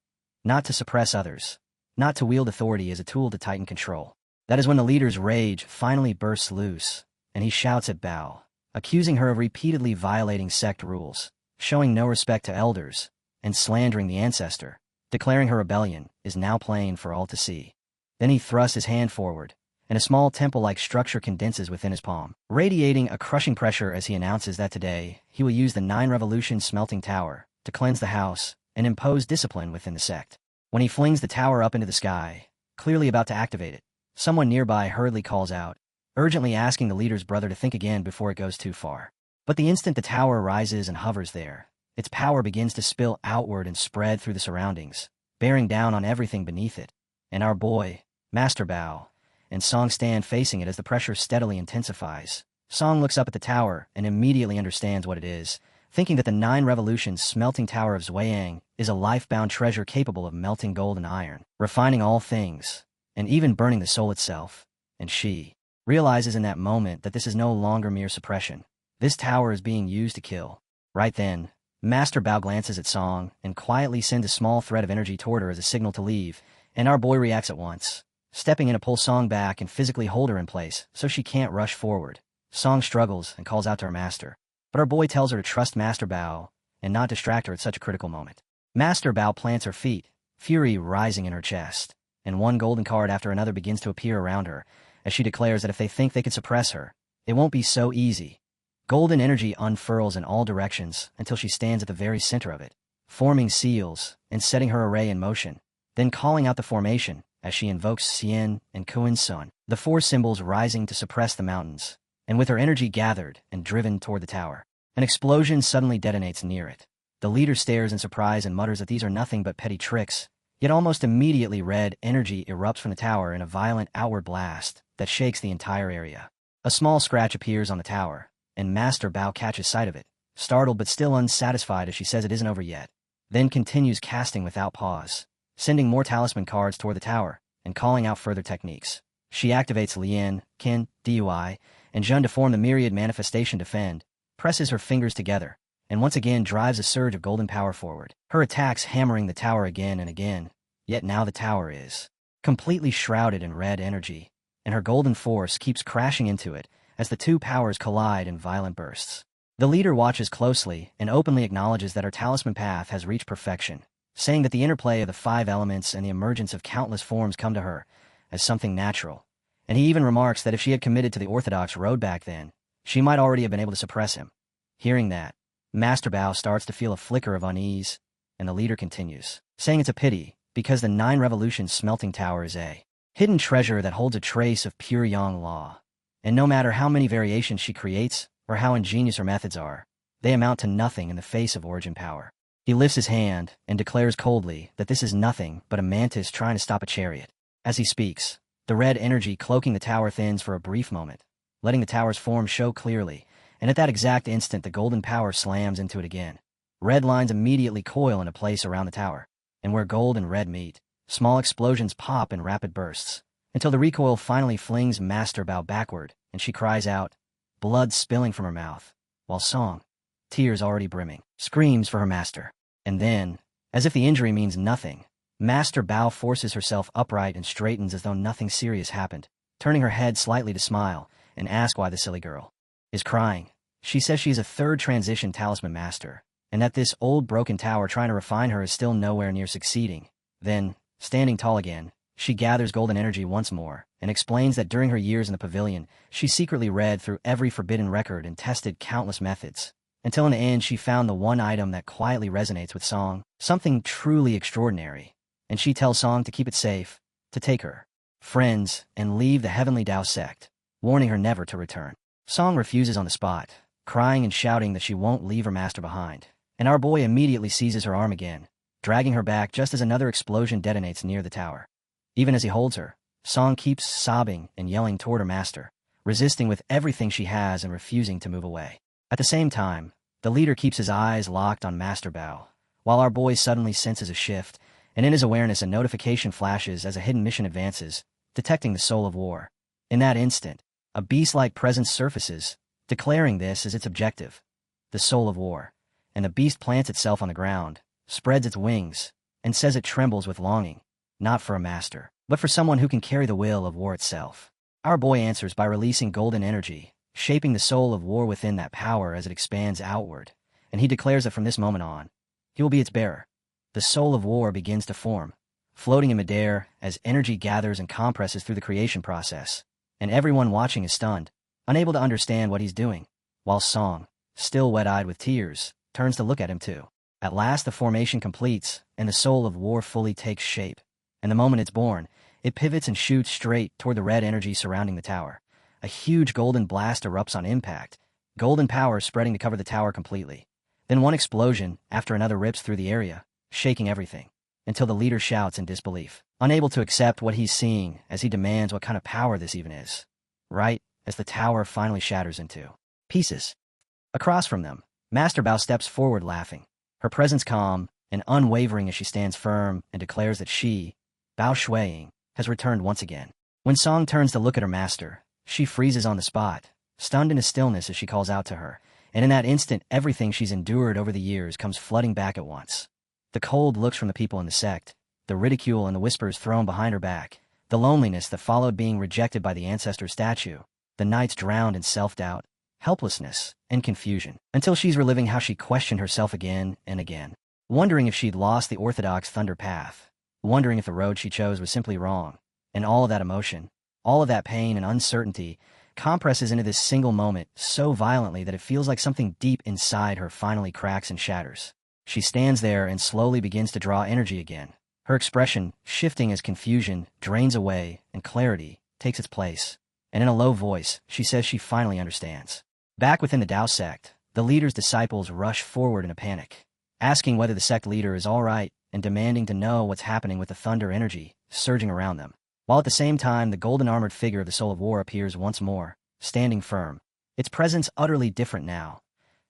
not to suppress others, not to wield authority as a tool to tighten control. That is when the leader's rage finally bursts loose, and he shouts at Bao, accusing her of repeatedly violating sect rules, showing no respect to elders, and slandering the ancestor, declaring her rebellion is now plain for all to see. Then he thrusts his hand forward, and a small temple-like structure condenses within his palm, radiating a crushing pressure as he announces that today he will use the 9 Revolution smelting tower to cleanse the house and impose discipline within the sect. When he flings the tower up into the sky, clearly about to activate it, someone nearby hurriedly calls out, urgently asking the leader's brother to think again before it goes too far. But the instant the tower rises and hovers there, its power begins to spill outward and spread through the surroundings, bearing down on everything beneath it. And our boy, Master Bao, and Song stand facing it as the pressure steadily intensifies. Song looks up at the tower and immediately understands what it is, thinking that the 9 Revolutions smelting tower of Zhuiyang is a life-bound treasure capable of melting gold and iron, refining all things, and even burning the soul itself. And she realizes in that moment that this is no longer mere suppression. This tower is being used to kill. Right then, Master Bao glances at Song and quietly sends a small thread of energy toward her as a signal to leave, and our boy reacts at once, stepping in to pull Song back and physically hold her in place so she can't rush forward, Song struggles and calls out to her master, but our boy tells her to trust Master Bao and not distract her at such a critical moment. Master Bao plants her feet, fury rising in her chest, and one golden card after another begins to appear around her, as she declares that if they think they can suppress her, it won't be so easy. Golden energy unfurls in all directions until she stands at the very center of it, forming seals and setting her array in motion, then calling out the formation as she invokes Xian and Kuan Sun, the four symbols rising to suppress the mountains, and with her energy gathered and driven toward the tower. An explosion suddenly detonates near it. The leader stares in surprise and mutters that these are nothing but petty tricks, yet almost immediately red energy erupts from the tower in a violent outward blast that shakes the entire area. A small scratch appears on the tower, and Master Bao catches sight of it, startled but still unsatisfied as she says it isn't over yet, then continues casting without pause, sending more talisman cards toward the tower, and calling out further techniques. She activates Lian, Qin, Dui, and Zhun to form the myriad manifestation defend, presses her fingers together, and once again drives a surge of golden power forward. Her attacks hammering the tower again and again, yet now the tower is completely shrouded in red energy, and her golden force keeps crashing into it as the two powers collide in violent bursts. The leader watches closely and openly acknowledges that her talisman path has reached perfection, saying that the interplay of the five elements and the emergence of countless forms come to her as something natural, and he even remarks that if she had committed to the orthodox road back then, she might already have been able to suppress him. Hearing that, Master Bao starts to feel a flicker of unease, and the leader continues, saying it's a pity, because the 9 Revolutions smelting tower is a hidden treasure that holds a trace of pure yang law, and no matter how many variations she creates, or how ingenious her methods are, they amount to nothing in the face of origin power. He lifts his hand and declares coldly that this is nothing but a mantis trying to stop a chariot. As he speaks, the red energy cloaking the tower thins for a brief moment, letting the tower's form show clearly, and at that exact instant the golden power slams into it again. Red lines immediately coil into place around the tower, and where gold and red meet, small explosions pop in rapid bursts, until the recoil finally flings Master Bao backward, and she cries out, blood spilling from her mouth, while Song, tears already brimming, screams for her master. And then, as if the injury means nothing, Master Bao forces herself upright and straightens as though nothing serious happened, turning her head slightly to smile and ask why the silly girl is crying. She says she is a 3rd transition talisman master, and that this old broken tower trying to refine her is still nowhere near succeeding. Then, standing tall again, she gathers golden energy once more and explains that during her years in the pavilion, she secretly read through every forbidden record and tested countless methods, until in the end she found the one item that quietly resonates with Song, something truly extraordinary, and she tells Song to keep it safe, to take her friends, and leave the Heavenly Tao sect, warning her never to return. Song refuses on the spot, crying and shouting that she won't leave her master behind, and our boy immediately seizes her arm again, dragging her back just as another explosion detonates near the tower. Even as he holds her, Song keeps sobbing and yelling toward her master, resisting with everything she has and refusing to move away. At the same time, the leader keeps his eyes locked on Master Bao, while our boy suddenly senses a shift, and in his awareness a notification flashes as a hidden mission advances, detecting the soul of war. In that instant, a beast-like presence surfaces, declaring this as its objective, the soul of war, and the beast plants itself on the ground, spreads its wings, and says it trembles with longing, not for a master, but for someone who can carry the will of war itself. Our boy answers by releasing golden energy, shaping the soul of war within that power as it expands outward, and he declares that from this moment on, he will be its bearer. The soul of war begins to form, floating in midair as energy gathers and compresses through the creation process, and everyone watching is stunned, unable to understand what he's doing, while Song, still wet-eyed with tears, turns to look at him too. At last the formation completes, and the soul of war fully takes shape, and the moment it's born, it pivots and shoots straight toward the red energy surrounding the tower. A huge golden blast erupts on impact, golden power spreading to cover the tower completely. Then one explosion after another rips through the area, shaking everything, until the leader shouts in disbelief, unable to accept what he's seeing as he demands what kind of power this even is. Right as the tower finally shatters into pieces. Across from them, Master Bao steps forward laughing, her presence calm and unwavering as she stands firm and declares that she, Bao Shuiying, has returned once again. When Song turns to look at her master, she freezes on the spot, stunned into stillness as she calls out to her, and in that instant everything she's endured over the years comes flooding back at once. The cold looks from the people in the sect, the ridicule and the whispers thrown behind her back, the loneliness that followed being rejected by the ancestor statue, the nights drowned in self-doubt, helplessness, and confusion, until she's reliving how she questioned herself again and again, wondering if she'd lost the orthodox thunder path, wondering if the road she chose was simply wrong. And all of that emotion, all of that pain and uncertainty compresses into this single moment so violently that it feels like something deep inside her finally cracks and shatters. She stands there and slowly begins to draw energy again, her expression shifting as confusion drains away and clarity takes its place. And in a low voice, she says she finally understands. Back within the Tao sect, the leader's disciples rush forward in a panic, asking whether the sect leader is all right and demanding to know what's happening with the thunder energy surging around them. While at the same time, the golden armored figure of the Soul of War appears once more, standing firm, its presence utterly different now,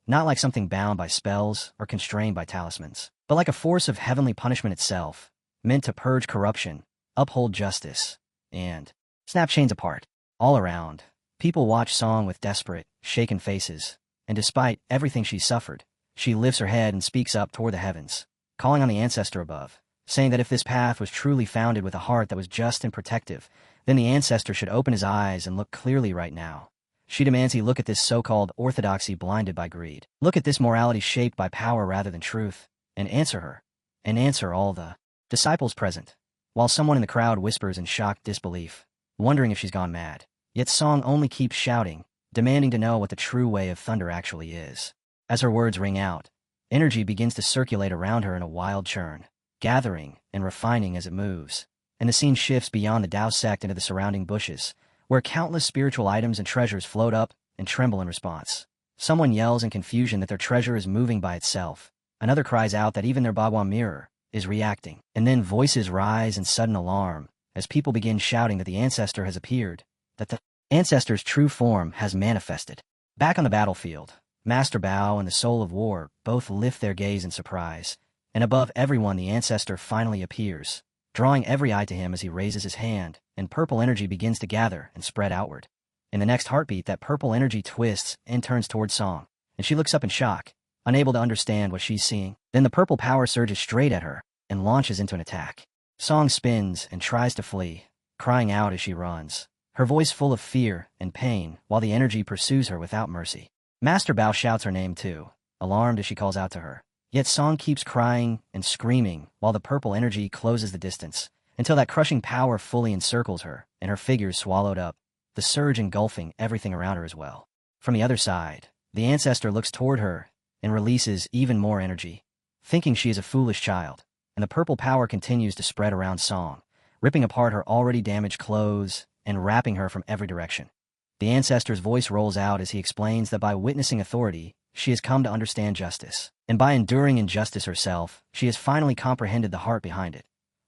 not like something bound by spells or constrained by talismans, but like a force of heavenly punishment itself, meant to purge corruption, uphold justice, and snap chains apart. All around, people watch Song with desperate, shaken faces, and despite everything she's suffered, she lifts her head and speaks up toward the heavens, calling on the ancestor above, saying that if this path was truly founded with a heart that was just and protective, then the ancestor should open his eyes and look clearly right now. She demands he look at this so-called orthodoxy blinded by greed, look at this morality shaped by power rather than truth, and answer her, and answer all the disciples present, while someone in the crowd whispers in shocked disbelief, wondering if she's gone mad. Yet Song only keeps shouting, demanding to know what the true way of thunder actually is. As her words ring out, energy begins to circulate around her in a wild churn, gathering and refining as it moves, and the scene shifts beyond the Tao sect into the surrounding bushes, where countless spiritual items and treasures float up and tremble in response. Someone yells in confusion that their treasure is moving by itself. Another cries out that even their Bagua mirror is reacting. And then voices rise in sudden alarm as people begin shouting that the ancestor has appeared, that the ancestor's true form has manifested. Back on the battlefield, Master Bao and the Soul of War both lift their gaze in surprise, and above everyone the ancestor finally appears, drawing every eye to him as he raises his hand, and purple energy begins to gather and spread outward. In the next heartbeat, that purple energy twists and turns toward Song, and she looks up in shock, unable to understand what she's seeing. Then the purple power surges straight at her and launches into an attack. Song spins and tries to flee, crying out as she runs, her voice full of fear and pain, while the energy pursues her without mercy. Master Bao shouts her name too, alarmed as she calls out to her. Yet Song keeps crying and screaming while the purple energy closes the distance, until that crushing power fully encircles her and her figure is swallowed up, the surge engulfing everything around her as well. From the other side, the ancestor looks toward her and releases even more energy, thinking she is a foolish child, and the purple power continues to spread around Song, ripping apart her already damaged clothes and wrapping her from every direction. The ancestor's voice rolls out as he explains that by witnessing authority, she has come to understand justice, and by enduring injustice herself, she has finally comprehended the heart behind it.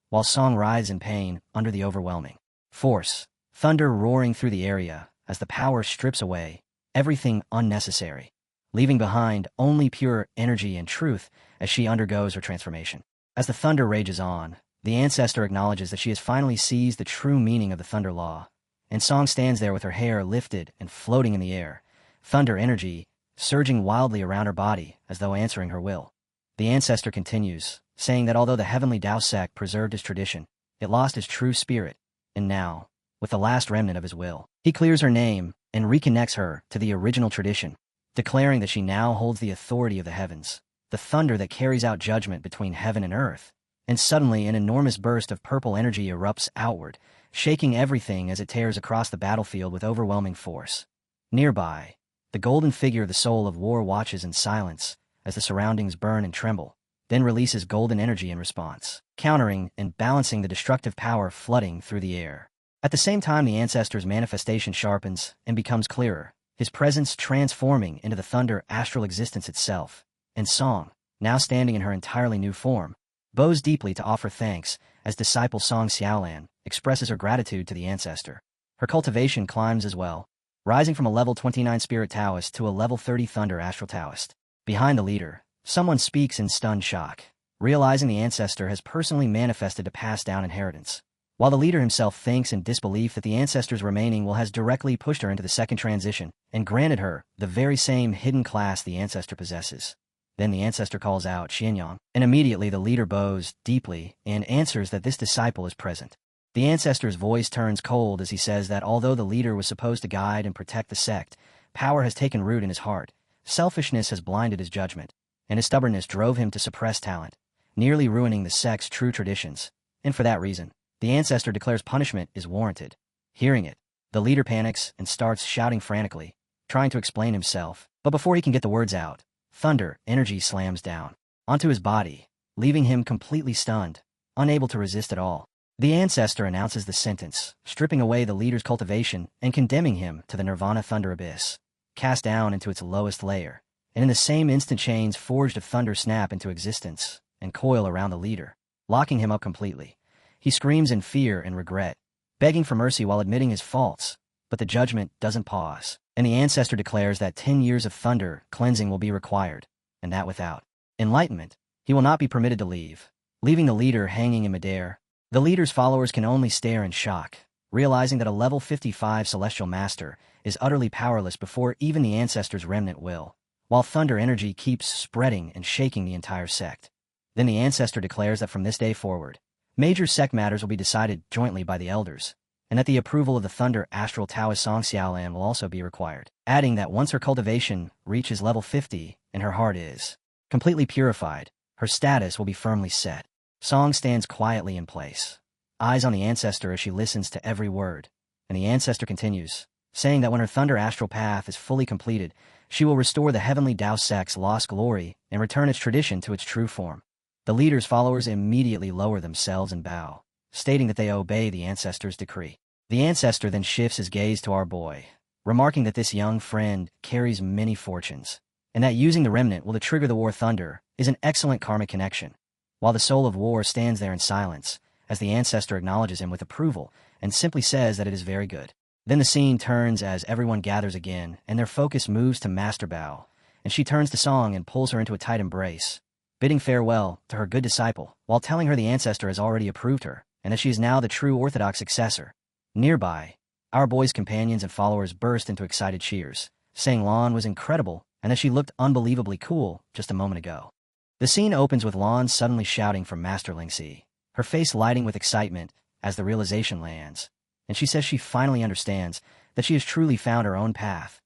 While Song writhes in pain under the overwhelming force, thunder roaring through the area as the power strips away everything unnecessary, leaving behind only pure energy and truth as she undergoes her transformation. As the thunder rages on, the ancestor acknowledges that she has finally seized the true meaning of the thunder law, and Song stands there with her hair lifted and floating in the air, thunder energy surging wildly around her body as though answering her will. The ancestor continues, saying that although the heavenly Tao sect preserved his tradition, it lost his true spirit, and now, with the last remnant of his will, he clears her name and reconnects her to the original tradition, declaring that she now holds the authority of the heavens, the thunder that carries out judgment between heaven and earth. And suddenly an enormous burst of purple energy erupts outward, shaking everything as it tears across the battlefield with overwhelming force. Nearby, the golden figure of the Soul of War watches in silence as the surroundings burn and tremble, then releases golden energy in response, countering and balancing the destructive power flooding through the air. At the same time, the ancestor's manifestation sharpens and becomes clearer, his presence transforming into the thunder astral existence itself, and Song, now standing in her entirely new form, bows deeply to offer thanks as disciple Song Xiaolan expresses her gratitude to the ancestor. Her cultivation climbs as well, rising from a level 29 Spirit Taoist to a level 30 Thunder Astral Taoist. Behind the leader, someone speaks in stunned shock, realizing the ancestor has personally manifested to pass down inheritance. While the leader himself thinks in disbelief that the ancestor's remaining will has directly pushed her into the second transition and granted her the very same hidden class the ancestor possesses. Then the ancestor calls out Xianyang, and immediately the leader bows deeply and answers that this disciple is present. The ancestor's voice turns cold as he says that although the leader was supposed to guide and protect the sect, power has taken root in his heart, selfishness has blinded his judgment, and his stubbornness drove him to suppress talent, nearly ruining the sect's true traditions. And for that reason, the ancestor declares punishment is warranted. Hearing it, the leader panics and starts shouting frantically, trying to explain himself. But before he can get the words out, thunder energy slams down onto his body, leaving him completely stunned, unable to resist at all. The ancestor announces the sentence, stripping away the leader's cultivation and condemning him to the Nirvana Thunder Abyss, cast down into its lowest layer. And in the same instant, chains forged of thunder snap into existence and coil around the leader, locking him up completely. He screams in fear and regret, begging for mercy while admitting his faults, but the judgment doesn't pause, and the ancestor declares that 10 years of thunder cleansing will be required, and that without enlightenment, he will not be permitted to leave, leaving the leader hanging in midair. The leader's followers can only stare in shock, realizing that a level 55 celestial master is utterly powerless before even the ancestor's remnant will, while thunder energy keeps spreading and shaking the entire sect. Then the ancestor declares that from this day forward, major sect matters will be decided jointly by the elders, and that the approval of the Thunder Astral Taoist Song Xiaolan will also be required, adding that once her cultivation reaches level 50 and her heart is completely purified, her status will be firmly set. Song stands quietly in place, eyes on the ancestor as she listens to every word, and the ancestor continues, saying that when her Thunder Astral Path is fully completed, she will restore the heavenly Tao sect's lost glory and return its tradition to its true form. The leader's followers immediately lower themselves and bow, stating that they obey the ancestor's decree. The ancestor then shifts his gaze to our boy, remarking that this young friend carries many fortunes, and that using the remnant will trigger the war thunder is an excellent karmic connection, while the soul of war stands there in silence, as the ancestor acknowledges him with approval and simply says that it is very good. Then the scene turns as everyone gathers again, and their focus moves to Master Bao, and she turns to Song and pulls her into a tight embrace, bidding farewell to her good disciple, while telling her the ancestor has already approved her, and that she is now the true orthodox successor. Nearby, our boy's companions and followers burst into excited cheers, saying Lan was incredible and that she looked unbelievably cool just a moment ago. The scene opens with Lan suddenly shouting for Master Lingxi, her face lighting with excitement as the realization lands, and she says she finally understands that she has truly found her own path.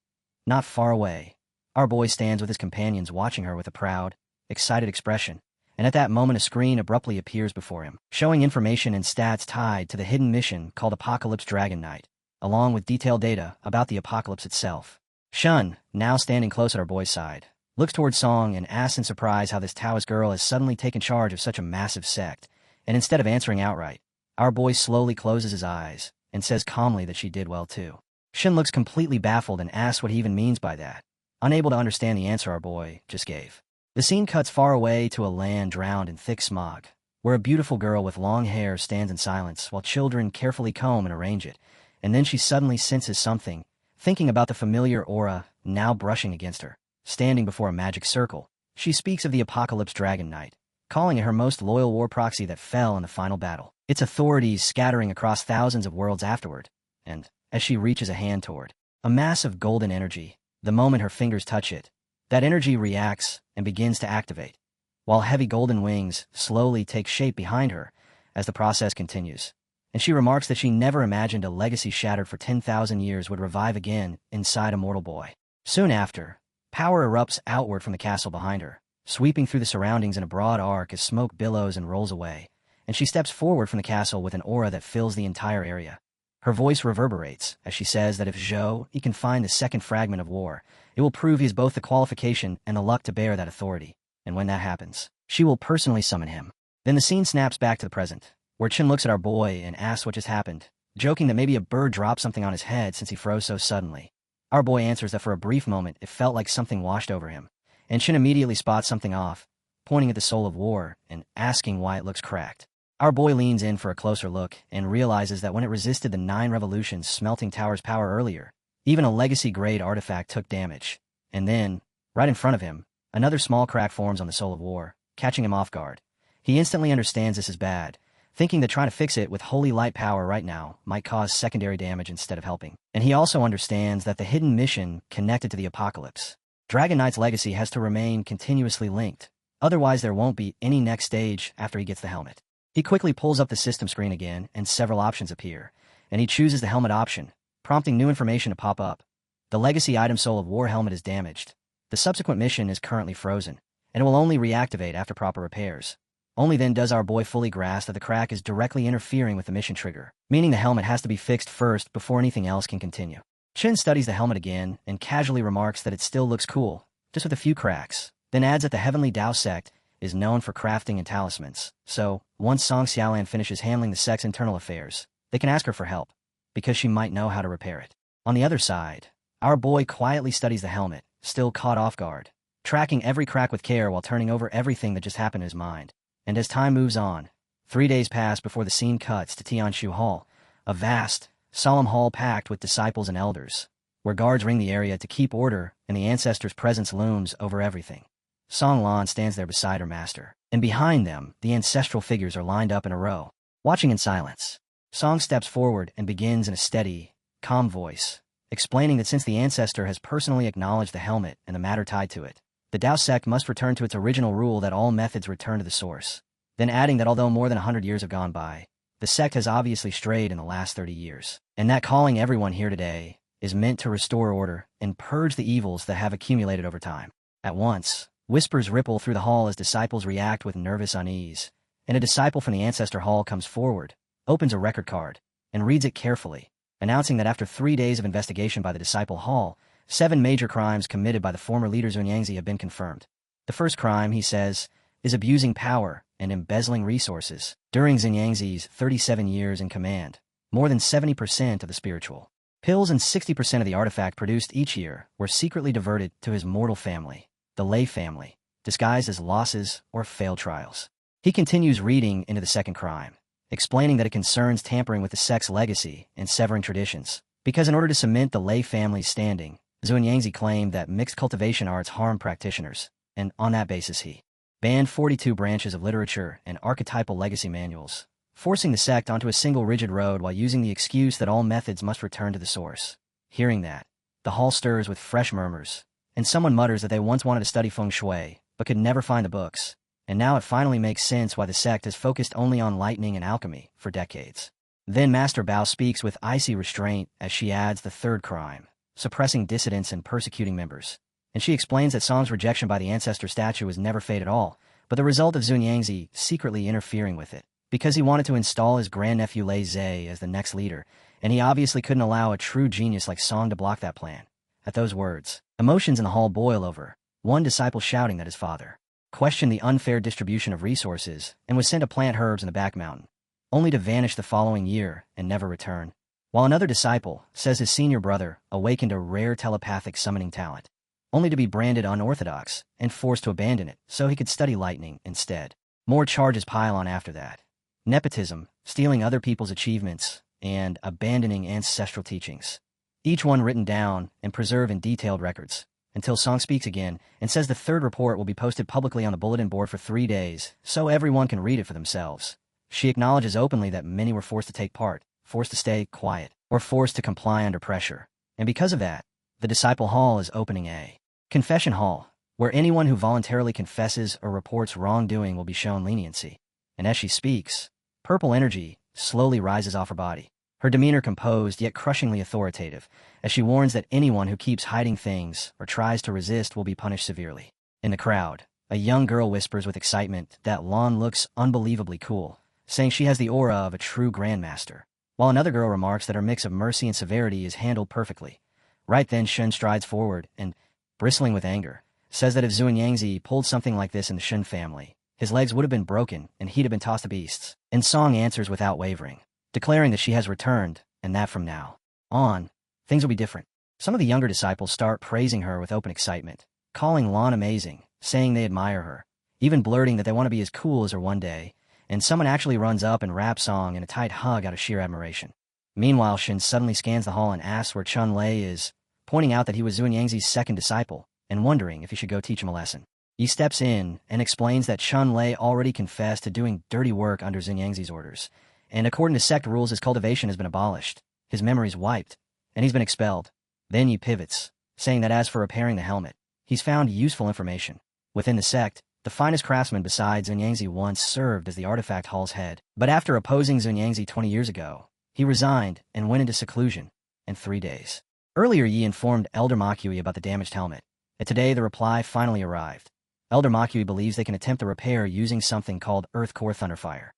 Not far away, our boy stands with his companions watching her with a proud, excited expression, and at that moment a screen abruptly appears before him, showing information and stats tied to the hidden mission called Apocalypse Dragon Knight, along with detailed data about the apocalypse itself. Shun, now standing close at our boy's side, looks towards Song and asks in surprise how this Taoist girl has suddenly taken charge of such a massive sect, and instead of answering outright, our boy slowly closes his eyes and says calmly that she did well too. Shun looks completely baffled and asks what he even means by that, unable to understand the answer our boy just gave. The scene cuts far away to a land drowned in thick smog, where a beautiful girl with long hair stands in silence while children carefully comb and arrange it, and then she suddenly senses something, thinking about the familiar aura now brushing against her. Standing before a magic circle, she speaks of the Apocalypse Dragon Knight, calling it her most loyal war proxy that fell in the final battle, its authorities scattering across thousands of worlds afterward, and, as she reaches a hand toward a mass of golden energy, the moment her fingers touch it, that energy reacts and begins to activate, while heavy golden wings slowly take shape behind her as the process continues. And she remarks that she never imagined a legacy shattered for 10,000 years would revive again inside a mortal boy. Soon after, power erupts outward from the castle behind her, sweeping through the surroundings in a broad arc as smoke billows and rolls away, and she steps forward from the castle with an aura that fills the entire area. Her voice reverberates as she says that if Zhou he can find the second fragment of war, it will prove he has both the qualification and the luck to bear that authority, and when that happens, she will personally summon him. Then the scene snaps back to the present, where Chen looks at our boy and asks what just happened, joking that maybe a bird dropped something on his head since he froze so suddenly. Our boy answers that for a brief moment it felt like something washed over him, and Chen immediately spots something off, pointing at the soul of war and asking why it looks cracked. Our boy leans in for a closer look and realizes that when it resisted the 9 revolutions smelting Tower's power earlier, even a legacy-grade artifact took damage. And then, right in front of him, another small crack forms on the soul of war, catching him off guard. He instantly understands this is bad, thinking that trying to fix it with holy light power right now might cause secondary damage instead of helping. And he also understands that the hidden mission connected to the apocalypse, Dragon Knight's legacy, has to remain continuously linked, otherwise there won't be any next stage after he gets the helmet. He quickly pulls up the system screen again, and several options appear, and he chooses the helmet option, prompting new information to pop up. The legacy item Soul of War helmet is damaged. The subsequent mission is currently frozen, and it will only reactivate after proper repairs. Only then does our boy fully grasp that the crack is directly interfering with the mission trigger, meaning the helmet has to be fixed first before anything else can continue. Shin studies the helmet again and casually remarks that it still looks cool, just with a few cracks, then adds that the Heavenly Dao sect is known for crafting and talismans, so once Song Xiaolan finishes handling the sect's internal affairs, they can ask her for help, because she might know how to repair it. On the other side, our boy quietly studies the helmet, still caught off guard, tracking every crack with care while turning over everything that just happened in his mind. And as time moves on, 3 days pass before the scene cuts to Tianshu Hall, a vast, solemn hall packed with disciples and elders, where guards ring the area to keep order and the ancestors' presence looms over everything. Song Lan stands there beside her master, and behind them, the ancestral figures are lined up in a row, watching in silence. Song steps forward and begins in a steady, calm voice, explaining that since the ancestor has personally acknowledged the helmet and the matter tied to it, the Dao sect must return to its original rule that all methods return to the source, then adding that although more than 100 years have gone by, the sect has obviously strayed in the last 30 years, and that calling everyone here today is meant to restore order and purge the evils that have accumulated over time. At once, whispers ripple through the hall as disciples react with nervous unease, and a disciple from the Ancestor Hall comes forward, opens a record card, and reads it carefully, announcing that after 3 days of investigation by the Disciple Hall, 7 major crimes committed by the former leader Xuanyangzi have been confirmed. The first crime, he says, is abusing power and embezzling resources. During Xuanyangzi's 37 years in command, more than 70% of the spiritual pills and 60% of the artifact produced each year were secretly diverted to his mortal family, the Lei family, disguised as losses or failed trials. He continues reading into the second crime, explaining that it concerns tampering with the sect's legacy and severing traditions, because in order to cement the Lei family's standing, Xuanyangzi claimed that mixed cultivation arts harm practitioners, and on that basis he banned 42 branches of literature and archetypal legacy manuals, forcing the sect onto a single rigid road while using the excuse that all methods must return to the source. Hearing that, the hall stirs with fresh murmurs, and someone mutters that they once wanted to study feng shui, but could never find the books, and now it finally makes sense why the sect has focused only on lightning and alchemy for decades. Then Master Bao speaks with icy restraint as she adds the third crime, suppressing dissidents and persecuting members, and she explains that Song's rejection by the ancestor statue was never fate at all, but the result of Xuanyangzi secretly interfering with it, because he wanted to install his grandnephew Lei Zhe as the next leader, and he obviously couldn't allow a true genius like Song to block that plan. At those words, emotions in the hall boil over, one disciple shouting that his father questioned the unfair distribution of resources and was sent to plant herbs in the back mountain, only to vanish the following year and never return, while another disciple says his senior brother awakened a rare telepathic summoning talent, only to be branded unorthodox and forced to abandon it so he could study lightning instead. More charges pile on after that. Nepotism, stealing other people's achievements, and abandoning ancestral teachings. Each one written down and preserved in detailed records, until Song speaks again and says the third report will be posted publicly on the bulletin board for 3 days, so everyone can read it for themselves. She acknowledges openly that many were forced to take part, forced to stay quiet, or forced to comply under pressure. And because of that, the Disciple Hall is opening a confession hall, where anyone who voluntarily confesses or reports wrongdoing will be shown leniency. And as she speaks, purple energy slowly rises off her body, her demeanor composed yet crushingly authoritative, as she warns that anyone who keeps hiding things or tries to resist will be punished severely. In the crowd, a young girl whispers with excitement that Lan looks unbelievably cool, saying she has the aura of a true grandmaster, while another girl remarks that her mix of mercy and severity is handled perfectly. Right then Shun strides forward and, bristling with anger, says that if Xuanyangzi pulled something like this in the Shun family, his legs would have been broken and he'd have been tossed to beasts. And Song answers without wavering, declaring that she has returned, and that from now on, things will be different. Some of the younger disciples start praising her with open excitement, calling Lan amazing, saying they admire her, even blurting that they want to be as cool as her one day, and someone actually runs up and wraps Song in a tight hug out of sheer admiration. Meanwhile, Shin suddenly scans the hall and asks where Chun Lei is, pointing out that he was Xuanyangzi's second disciple, and wondering if he should go teach him a lesson. He steps in and explains that Chun Lei already confessed to doing dirty work under Xuanyangzi's orders, and according to sect rules his cultivation has been abolished, his memories wiped, and he's been expelled. Then he pivots, saying that as for repairing the helmet, he's found useful information. Within the sect, The finest craftsman besides Xunyangzi once served as the artifact hall's head. But after opposing Xunyangzi 20 years ago, he resigned and went into seclusion in 3 days. Earlier, Yi informed Elder Makui about the damaged helmet, and today the reply finally arrived. Elder Makui believes they can attempt the repair using something called Earth Core Thunderfire.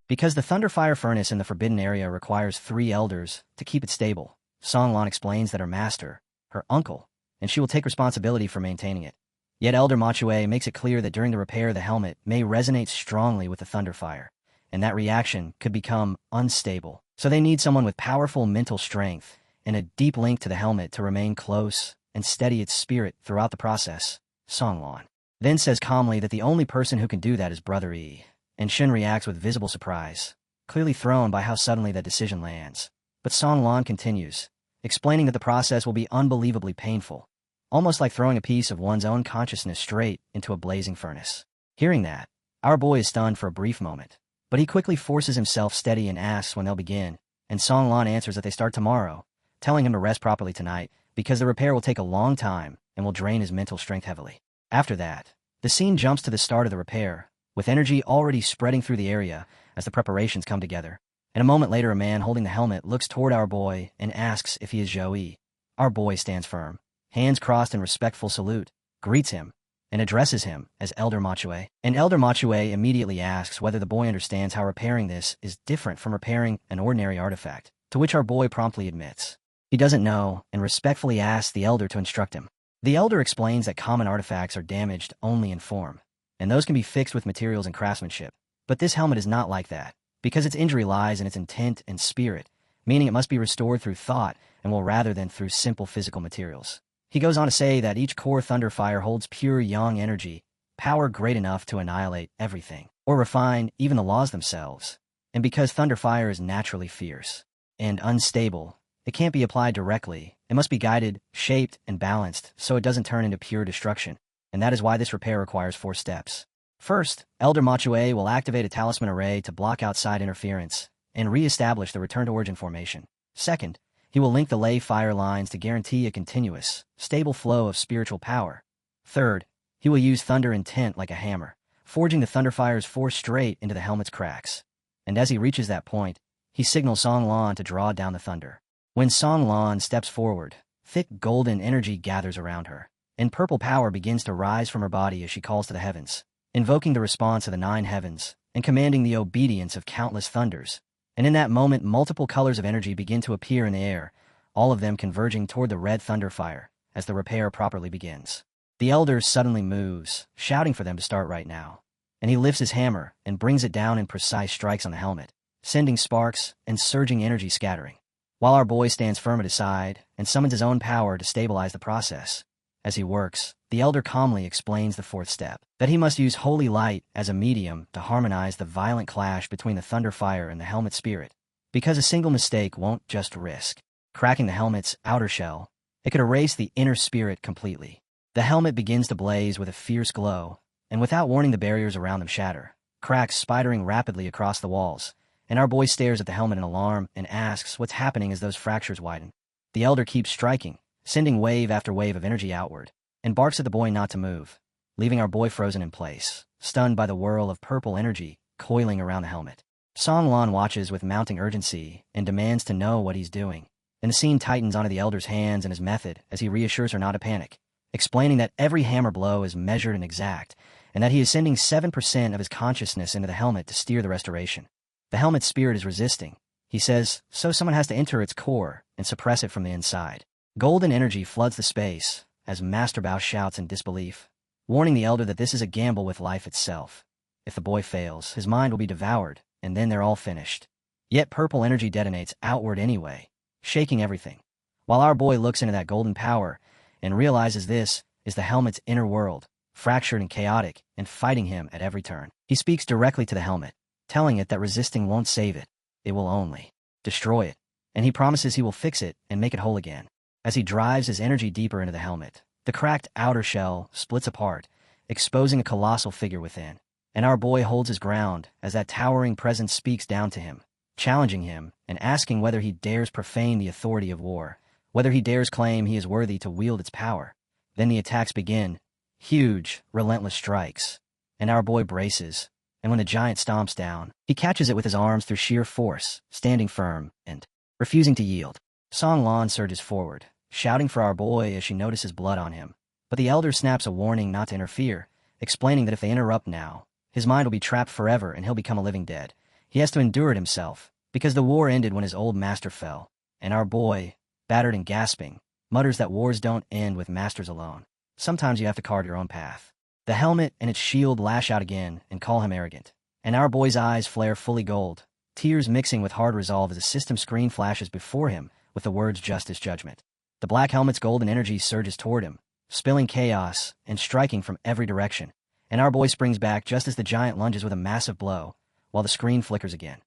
Because the Thunderfire furnace in the Forbidden Area requires 3 elders to keep it stable, Songlan explains that her master, her uncle, and she will take responsibility for maintaining it. Yet Elder Machue makes it clear that during the repair the helmet may resonate strongly with the Thunderfire, and that reaction could become unstable. So they need someone with powerful mental strength and a deep link to the helmet to remain close and steady its spirit throughout the process. Songlan then says calmly that the only person who can do that is Brother Yi, and Shin reacts with visible surprise, clearly thrown by how suddenly that decision lands. But Songlan continues, explaining that the process will be unbelievably painful, almost like throwing a piece of one's own consciousness straight into a blazing furnace. Hearing that, our boy is stunned for a brief moment, but he quickly forces himself steady and asks when they'll begin, and Songlan answers that they start tomorrow, telling him to rest properly tonight because the repair will take a long time and will drain his mental strength heavily. After that, the scene jumps to the start of the repair, with energy already spreading through the area as the preparations come together. And a moment later, a man holding the helmet looks toward our boy and asks if he is Zhou Yi. Our boy stands firm, hands crossed in respectful salute, greets him, and addresses him as Elder Machue. And Elder Machue immediately asks whether the boy understands how repairing this is different from repairing an ordinary artifact, to which our boy promptly admits he doesn't know and respectfully asks the elder to instruct him. The elder explains that common artifacts are damaged only in form, and those can be fixed with materials and craftsmanship. But this helmet is not like that, because its injury lies in its intent and spirit, meaning it must be restored through thought and will rather than through simple physical materials. He goes on to say that each core Thunderfire holds pure yang energy, power great enough to annihilate everything, or refine even the laws themselves. And because Thunderfire is naturally fierce and unstable, it can't be applied directly. It must be guided, shaped, and balanced so it doesn't turn into pure destruction. And that is why this repair requires 4 steps. First, Elder Machue will activate a talisman array to block outside interference and re-establish the return-to-origin formation. Second, he will link the ley fire lines to guarantee a continuous, stable flow of spiritual power. Third, he will use thunder intent like a hammer, forging the Thunderfire's force straight into the helmet's cracks. And as he reaches that point, he signals Songlan to draw down the thunder. When Songlan steps forward, thick golden energy gathers around her, and purple power begins to rise from her body as she calls to the heavens, invoking the response of the 9 heavens and commanding the obedience of countless thunders. And in that moment, multiple colors of energy begin to appear in the air, all of them converging toward the red Thunderfire as the repair properly begins. The elder suddenly moves, shouting for them to start right now, and he lifts his hammer and brings it down in precise strikes on the helmet, sending sparks and surging energy scattering, while our boy stands firm at his side and summons his own power to stabilize the process. As he works, the elder calmly explains the 4th step, that he must use holy light as a medium to harmonize the violent clash between the Thunderfire and the helmet spirit, because a single mistake won't just risk cracking the helmet's outer shell, it could erase the inner spirit completely. The helmet begins to blaze with a fierce glow, and without warning the barriers around them shatter, cracks spidering rapidly across the walls, and our boy stares at the helmet in alarm and asks what's happening as those fractures widen. The elder keeps striking, sending wave after wave of energy outward, and barks at the boy not to move, leaving our boy frozen in place, stunned by the whirl of purple energy coiling around the helmet. Songlan watches with mounting urgency and demands to know what he's doing, and the scene tightens onto the elder's hands and his method as he reassures her not to panic, explaining that every hammer blow is measured and exact, and that he is sending 7% of his consciousness into the helmet to steer the restoration. The helmet's spirit is resisting, he says, so someone has to enter its core and suppress it from the inside. Golden energy floods the space as Master Bao shouts in disbelief, warning the elder that this is a gamble with life itself. If the boy fails, his mind will be devoured, and then they're all finished. Yet purple energy detonates outward anyway, shaking everything, while our boy looks into that golden power and realizes this is the helmet's inner world, fractured and chaotic, and fighting him at every turn. He speaks directly to the helmet, telling it that resisting won't save it will only destroy it, and he promises he will fix it and make it whole again. As he drives his energy deeper into the helmet, the cracked outer shell splits apart, exposing a colossal figure within, and our boy holds his ground as that towering presence speaks down to him, challenging him and asking whether he dares profane the authority of war, whether he dares claim he is worthy to wield its power. Then the attacks begin, huge, relentless strikes, and our boy braces, and when the giant stomps down, he catches it with his arms through sheer force, standing firm and refusing to yield. Song Lan surges forward, shouting for our boy as she notices blood on him. But the elder snaps a warning not to interfere, explaining that if they interrupt now, his mind will be trapped forever and he'll become a living dead. He has to endure it himself, because the war ended when his old master fell, and our boy, battered and gasping, mutters that wars don't end with masters alone. Sometimes you have to carve your own path. The helmet and its shield lash out again and call him arrogant, and our boy's eyes flare fully gold, tears mixing with hard resolve as a system screen flashes before him with the words justice judgment. The black helmet's golden energy surges toward him, spilling chaos and striking from every direction, and our boy springs back just as the giant lunges with a massive blow, while the screen flickers again.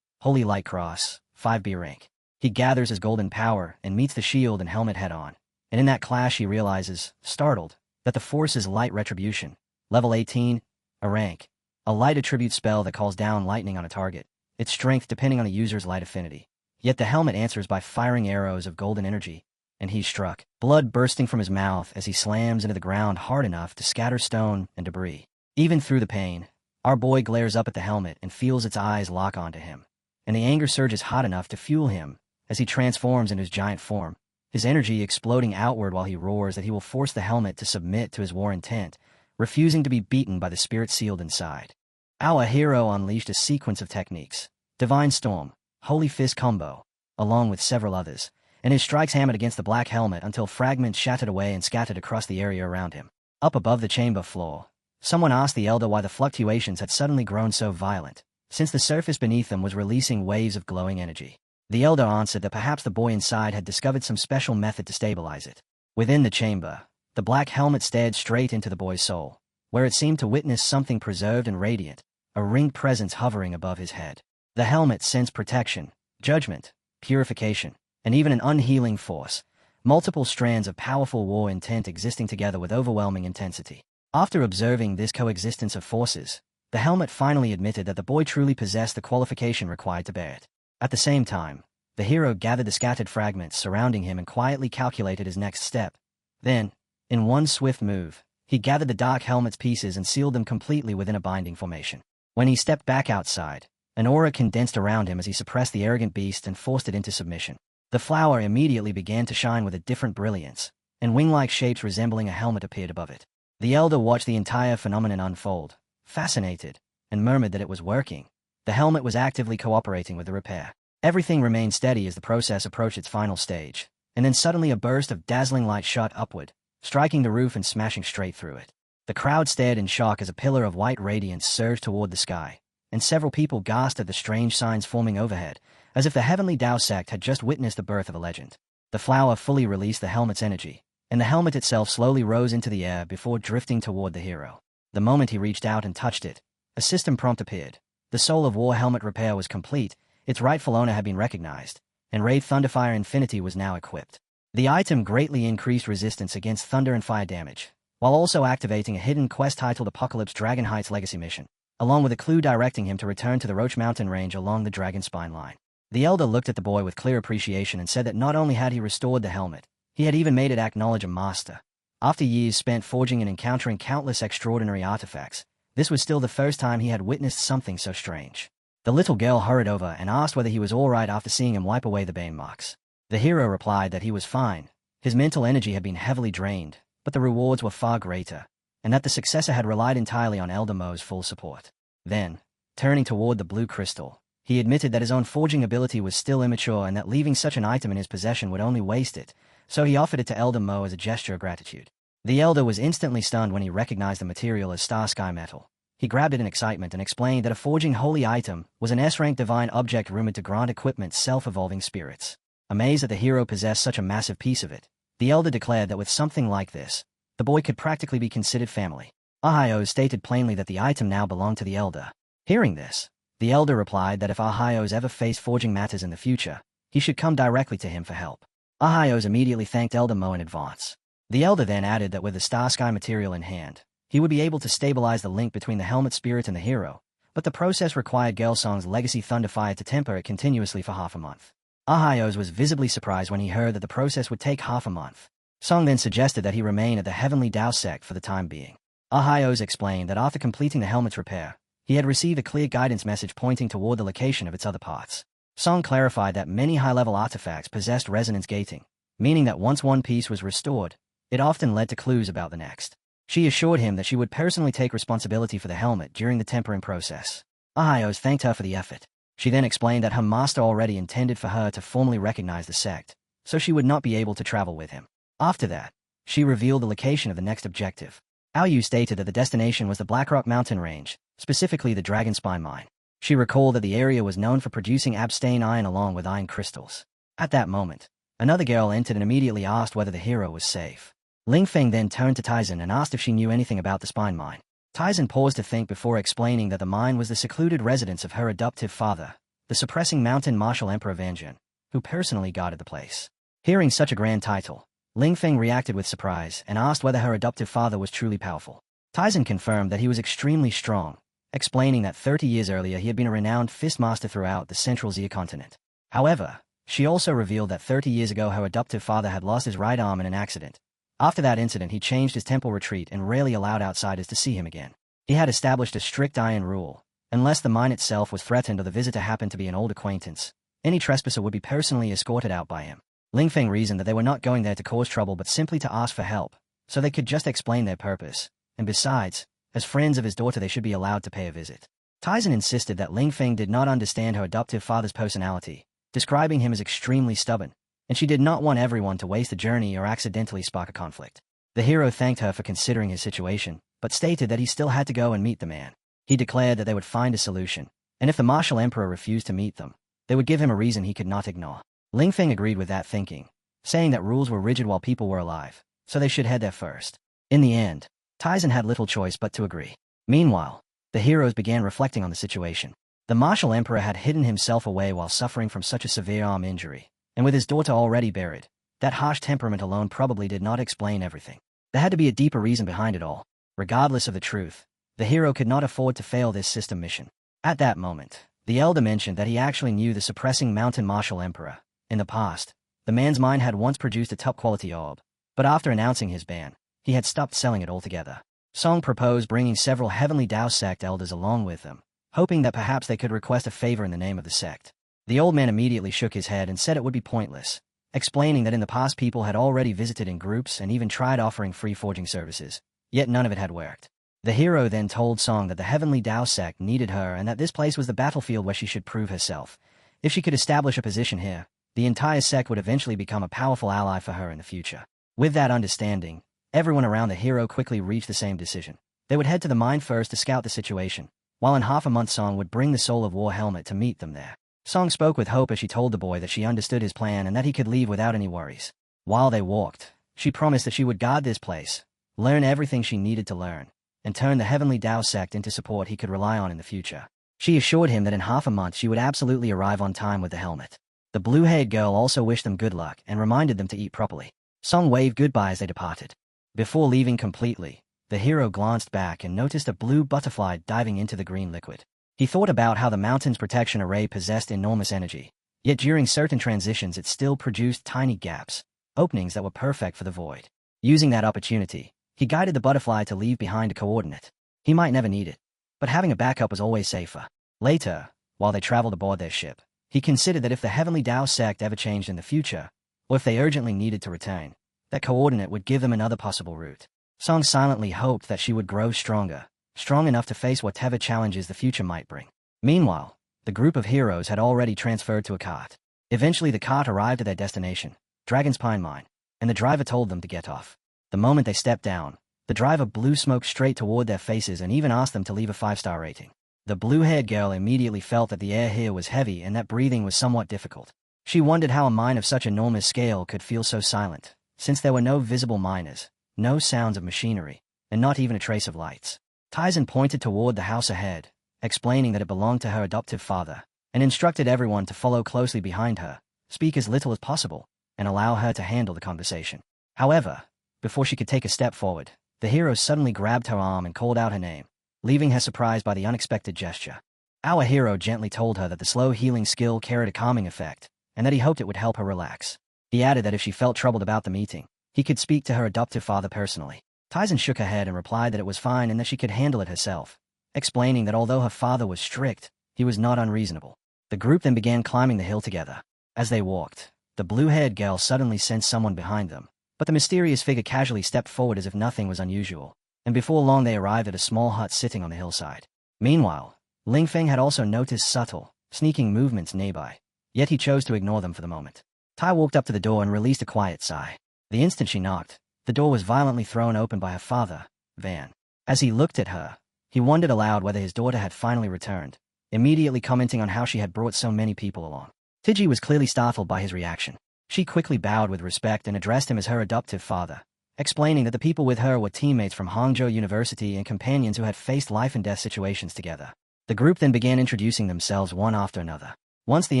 Holy Light Cross, 5B rank. He gathers his golden power and meets the shield and helmet head-on, and in that clash he realizes, startled, that the force is Light Retribution, level 18, a rank, a light attribute spell that calls down lightning on a target, its strength depending on a user's light affinity. Yet the helmet answers by firing arrows of golden energy, and he's struck, blood bursting from his mouth as he slams into the ground hard enough to scatter stone and debris. Even through the pain, our boy glares up at the helmet and feels its eyes lock onto him, and the anger surges hot enough to fuel him as he transforms into his giant form, his energy exploding outward while he roars that he will force the helmet to submit to his war intent, refusing to be beaten by the spirit sealed inside. Our hero unleashed a sequence of techniques, Divine Storm, Holy Fist combo, along with several others, and his strikes hammered against the black helmet until fragments shattered away and scattered across the area around him. Up above the chamber floor, someone asked the elder why the fluctuations had suddenly grown so violent, since the surface beneath them was releasing waves of glowing energy. The elder answered that perhaps the boy inside had discovered some special method to stabilize it. Within the chamber, the black helmet stared straight into the boy's soul, where it seemed to witness something preserved and radiant, a ringed presence hovering above his head. The helmet sensed protection, judgment, purification, and even an unhealing force, multiple strands of powerful war intent existing together with overwhelming intensity. After observing this coexistence of forces, the helmet finally admitted that the boy truly possessed the qualification required to bear it. At the same time, the hero gathered the scattered fragments surrounding him and quietly calculated his next step. Then, in one swift move, he gathered the dark helmet's pieces and sealed them completely within a binding formation. When he stepped back outside, an aura condensed around him as he suppressed the arrogant beast and forced it into submission. The flower immediately began to shine with a different brilliance, and wing-like shapes resembling a helmet appeared above it. The elder watched the entire phenomenon unfold, fascinated, and murmured that it was working. The helmet was actively cooperating with the repair. Everything remained steady as the process approached its final stage, and then suddenly a burst of dazzling light shot upward, striking the roof and smashing straight through it. The crowd stared in shock as a pillar of white radiance surged toward the sky, and several people gasped at the strange signs forming overhead, as if the heavenly Tao sect had just witnessed the birth of a legend. The flower fully released the helmet's energy, and the helmet itself slowly rose into the air before drifting toward the hero. The moment he reached out and touched it, a system prompt appeared. The Soul of War helmet repair was complete, its rightful owner had been recognized, and Raid Thunderfire Infinity was now equipped. The item greatly increased resistance against thunder and fire damage, while also activating a hidden quest titled Apocalypse Dragon Heights Legacy Mission, along with a clue directing him to return to the Roach Mountain range along the Dragon Spine line. The elder looked at the boy with clear appreciation and said that not only had he restored the helmet, he had even made it acknowledge a master. After years spent forging and encountering countless extraordinary artifacts, this was still the first time he had witnessed something so strange. The little girl hurried over and asked whether he was all right after seeing him wipe away the bane marks. The hero replied that he was fine. His mental energy had been heavily drained, but the rewards were far greater, and that the successor had relied entirely on Elder Mo's full support. Then, turning toward the blue crystal, he admitted that his own forging ability was still immature and that leaving such an item in his possession would only waste it, so he offered it to Elder Mo as a gesture of gratitude. The elder was instantly stunned when he recognized the material as Star Sky Metal. He grabbed it in excitement and explained that a forging holy item was an S-rank divine object rumored to grant equipment self-evolving spirits. Amazed that the hero possessed such a massive piece of it, the elder declared that with something like this, the boy could practically be considered family. Ahio stated plainly that the item now belonged to the elder. Hearing this, the elder replied that if Ahios ever faced forging matters in the future, he should come directly to him for help. Ahios immediately thanked Elder Mo in advance. The elder then added that with the Star Sky material in hand, he would be able to stabilize the link between the helmet spirit and the hero, but the process required Gelsong's legacy Thunderfire to temper it continuously for half a month. Ahios was visibly surprised when he heard that the process would take half a month. Song then suggested that he remain at the Heavenly Tao sect for the time being. Ahayos explained that after completing the helmet's repair, he had received a clear guidance message pointing toward the location of its other parts. Song clarified that many high-level artifacts possessed resonance gating, meaning that once one piece was restored, it often led to clues about the next. She assured him that she would personally take responsibility for the helmet during the tempering process. Ahayos thanked her for the effort. She then explained that her master already intended for her to formally recognize the sect, so she would not be able to travel with him. After that, she revealed the location of the next objective. Aoyu stated that the destination was the Blackrock mountain range, specifically the Dragon Spine mine. She recalled that the area was known for producing abstain iron along with iron crystals. At that moment, another girl entered and immediately asked whether the hero was safe. Ling Feng then turned to Taizan and asked if she knew anything about the spine mine. Taizan paused to think before explaining that the mine was the secluded residence of her adoptive father, the suppressing mountain martial Emperor Vanjin, who personally guarded the place. Hearing such a grand title, Ling Feng reacted with surprise and asked whether her adoptive father was truly powerful. Taizan confirmed that he was extremely strong, explaining that 30 years earlier he had been a renowned fist master throughout the central Xia continent. However, she also revealed that 30 years ago her adoptive father had lost his right arm in an accident. After that incident he changed his temple retreat and rarely allowed outsiders to see him again. He had established a strict iron rule. Unless the mine itself was threatened or the visitor happened to be an old acquaintance, any trespasser would be personally escorted out by him. Ling Feng reasoned that they were not going there to cause trouble but simply to ask for help, so they could just explain their purpose, and besides, as friends of his daughter they should be allowed to pay a visit. Taizan insisted that Ling Feng did not understand her adoptive father's personality, describing him as extremely stubborn, and she did not want everyone to waste the journey or accidentally spark a conflict. The hero thanked her for considering his situation, but stated that he still had to go and meet the man. He declared that they would find a solution, and if the martial emperor refused to meet them, they would give him a reason he could not ignore. Ling Feng agreed with that thinking, saying that rules were rigid while people were alive, so they should head there first. In the end, Taizan had little choice but to agree. Meanwhile, the heroes began reflecting on the situation. The martial emperor had hidden himself away while suffering from such a severe arm injury, and with his daughter already buried, that harsh temperament alone probably did not explain everything. There had to be a deeper reason behind it all. Regardless of the truth, the hero could not afford to fail this system mission. At that moment, the elder mentioned that he actually knew the suppressing mountain martial emperor. In the past, the man's mind had once produced a top-quality orb, but after announcing his ban, he had stopped selling it altogether. Song proposed bringing several Heavenly Tao sect elders along with them, hoping that perhaps they could request a favor in the name of the sect. The old man immediately shook his head and said it would be pointless, explaining that in the past people had already visited in groups and even tried offering free forging services, yet none of it had worked. The hero then told Song that the Heavenly Tao sect needed her and that this place was the battlefield where she should prove herself. If she could establish a position here, the entire sect would eventually become a powerful ally for her in the future. With that understanding, everyone around the hero quickly reached the same decision. They would head to the mine first to scout the situation, while in half a month Song would bring the Soul of War helmet to meet them there. Song spoke with hope as she told the boy that she understood his plan and that he could leave without any worries. While they walked, she promised that she would guard this place, learn everything she needed to learn, and turn the Heavenly Tao sect into support he could rely on in the future. She assured him that in half a month she would absolutely arrive on time with the helmet. The blue-haired girl also wished them good luck and reminded them to eat properly. Song waved goodbye as they departed. Before leaving completely, the hero glanced back and noticed a blue butterfly diving into the green liquid. He thought about how the mountain's protection array possessed enormous energy, yet during certain transitions it still produced tiny gaps, openings that were perfect for the void. Using that opportunity, he guided the butterfly to leave behind a coordinate. He might never need it, but having a backup was always safer. Later, while they traveled aboard their ship, he considered that if the Heavenly Tao sect ever changed in the future, or if they urgently needed to return, that coordinate would give them another possible route. Song silently hoped that she would grow stronger, strong enough to face whatever challenges the future might bring. Meanwhile, the group of heroes had already transferred to a cart. Eventually the cart arrived at their destination, Dragon's Pine Mine, and the driver told them to get off. The moment they stepped down, the driver blew smoke straight toward their faces and even asked them to leave a 5-star rating. The blue-haired girl immediately felt that the air here was heavy and that breathing was somewhat difficult. She wondered how a mine of such enormous scale could feel so silent, since there were no visible miners, no sounds of machinery, and not even a trace of lights. Taizan pointed toward the house ahead, explaining that it belonged to her adoptive father, and instructed everyone to follow closely behind her, speak as little as possible, and allow her to handle the conversation. However, before she could take a step forward, the hero suddenly grabbed her arm and called out her name, leaving her surprised by the unexpected gesture. Our hero gently told her that the slow healing skill carried a calming effect, and that he hoped it would help her relax. He added that if she felt troubled about the meeting, he could speak to her adoptive father personally. Tyson shook her head and replied that it was fine and that she could handle it herself, explaining that although her father was strict, he was not unreasonable. The group then began climbing the hill together. As they walked, the blue-haired girl suddenly sensed someone behind them, but the mysterious figure casually stepped forward as if nothing was unusual, and before long they arrived at a small hut sitting on the hillside. Meanwhile, Ling Feng had also noticed subtle, sneaking movements nearby, yet he chose to ignore them for the moment. Tai walked up to the door and released a quiet sigh. The instant she knocked, the door was violently thrown open by her father, Van. As he looked at her, he wondered aloud whether his daughter had finally returned, immediately commenting on how she had brought so many people along. Tiji was clearly startled by his reaction. She quickly bowed with respect and addressed him as her adoptive father, explaining that the people with her were teammates from Hangzhou University and companions who had faced life-and-death situations together. The group then began introducing themselves one after another. Once the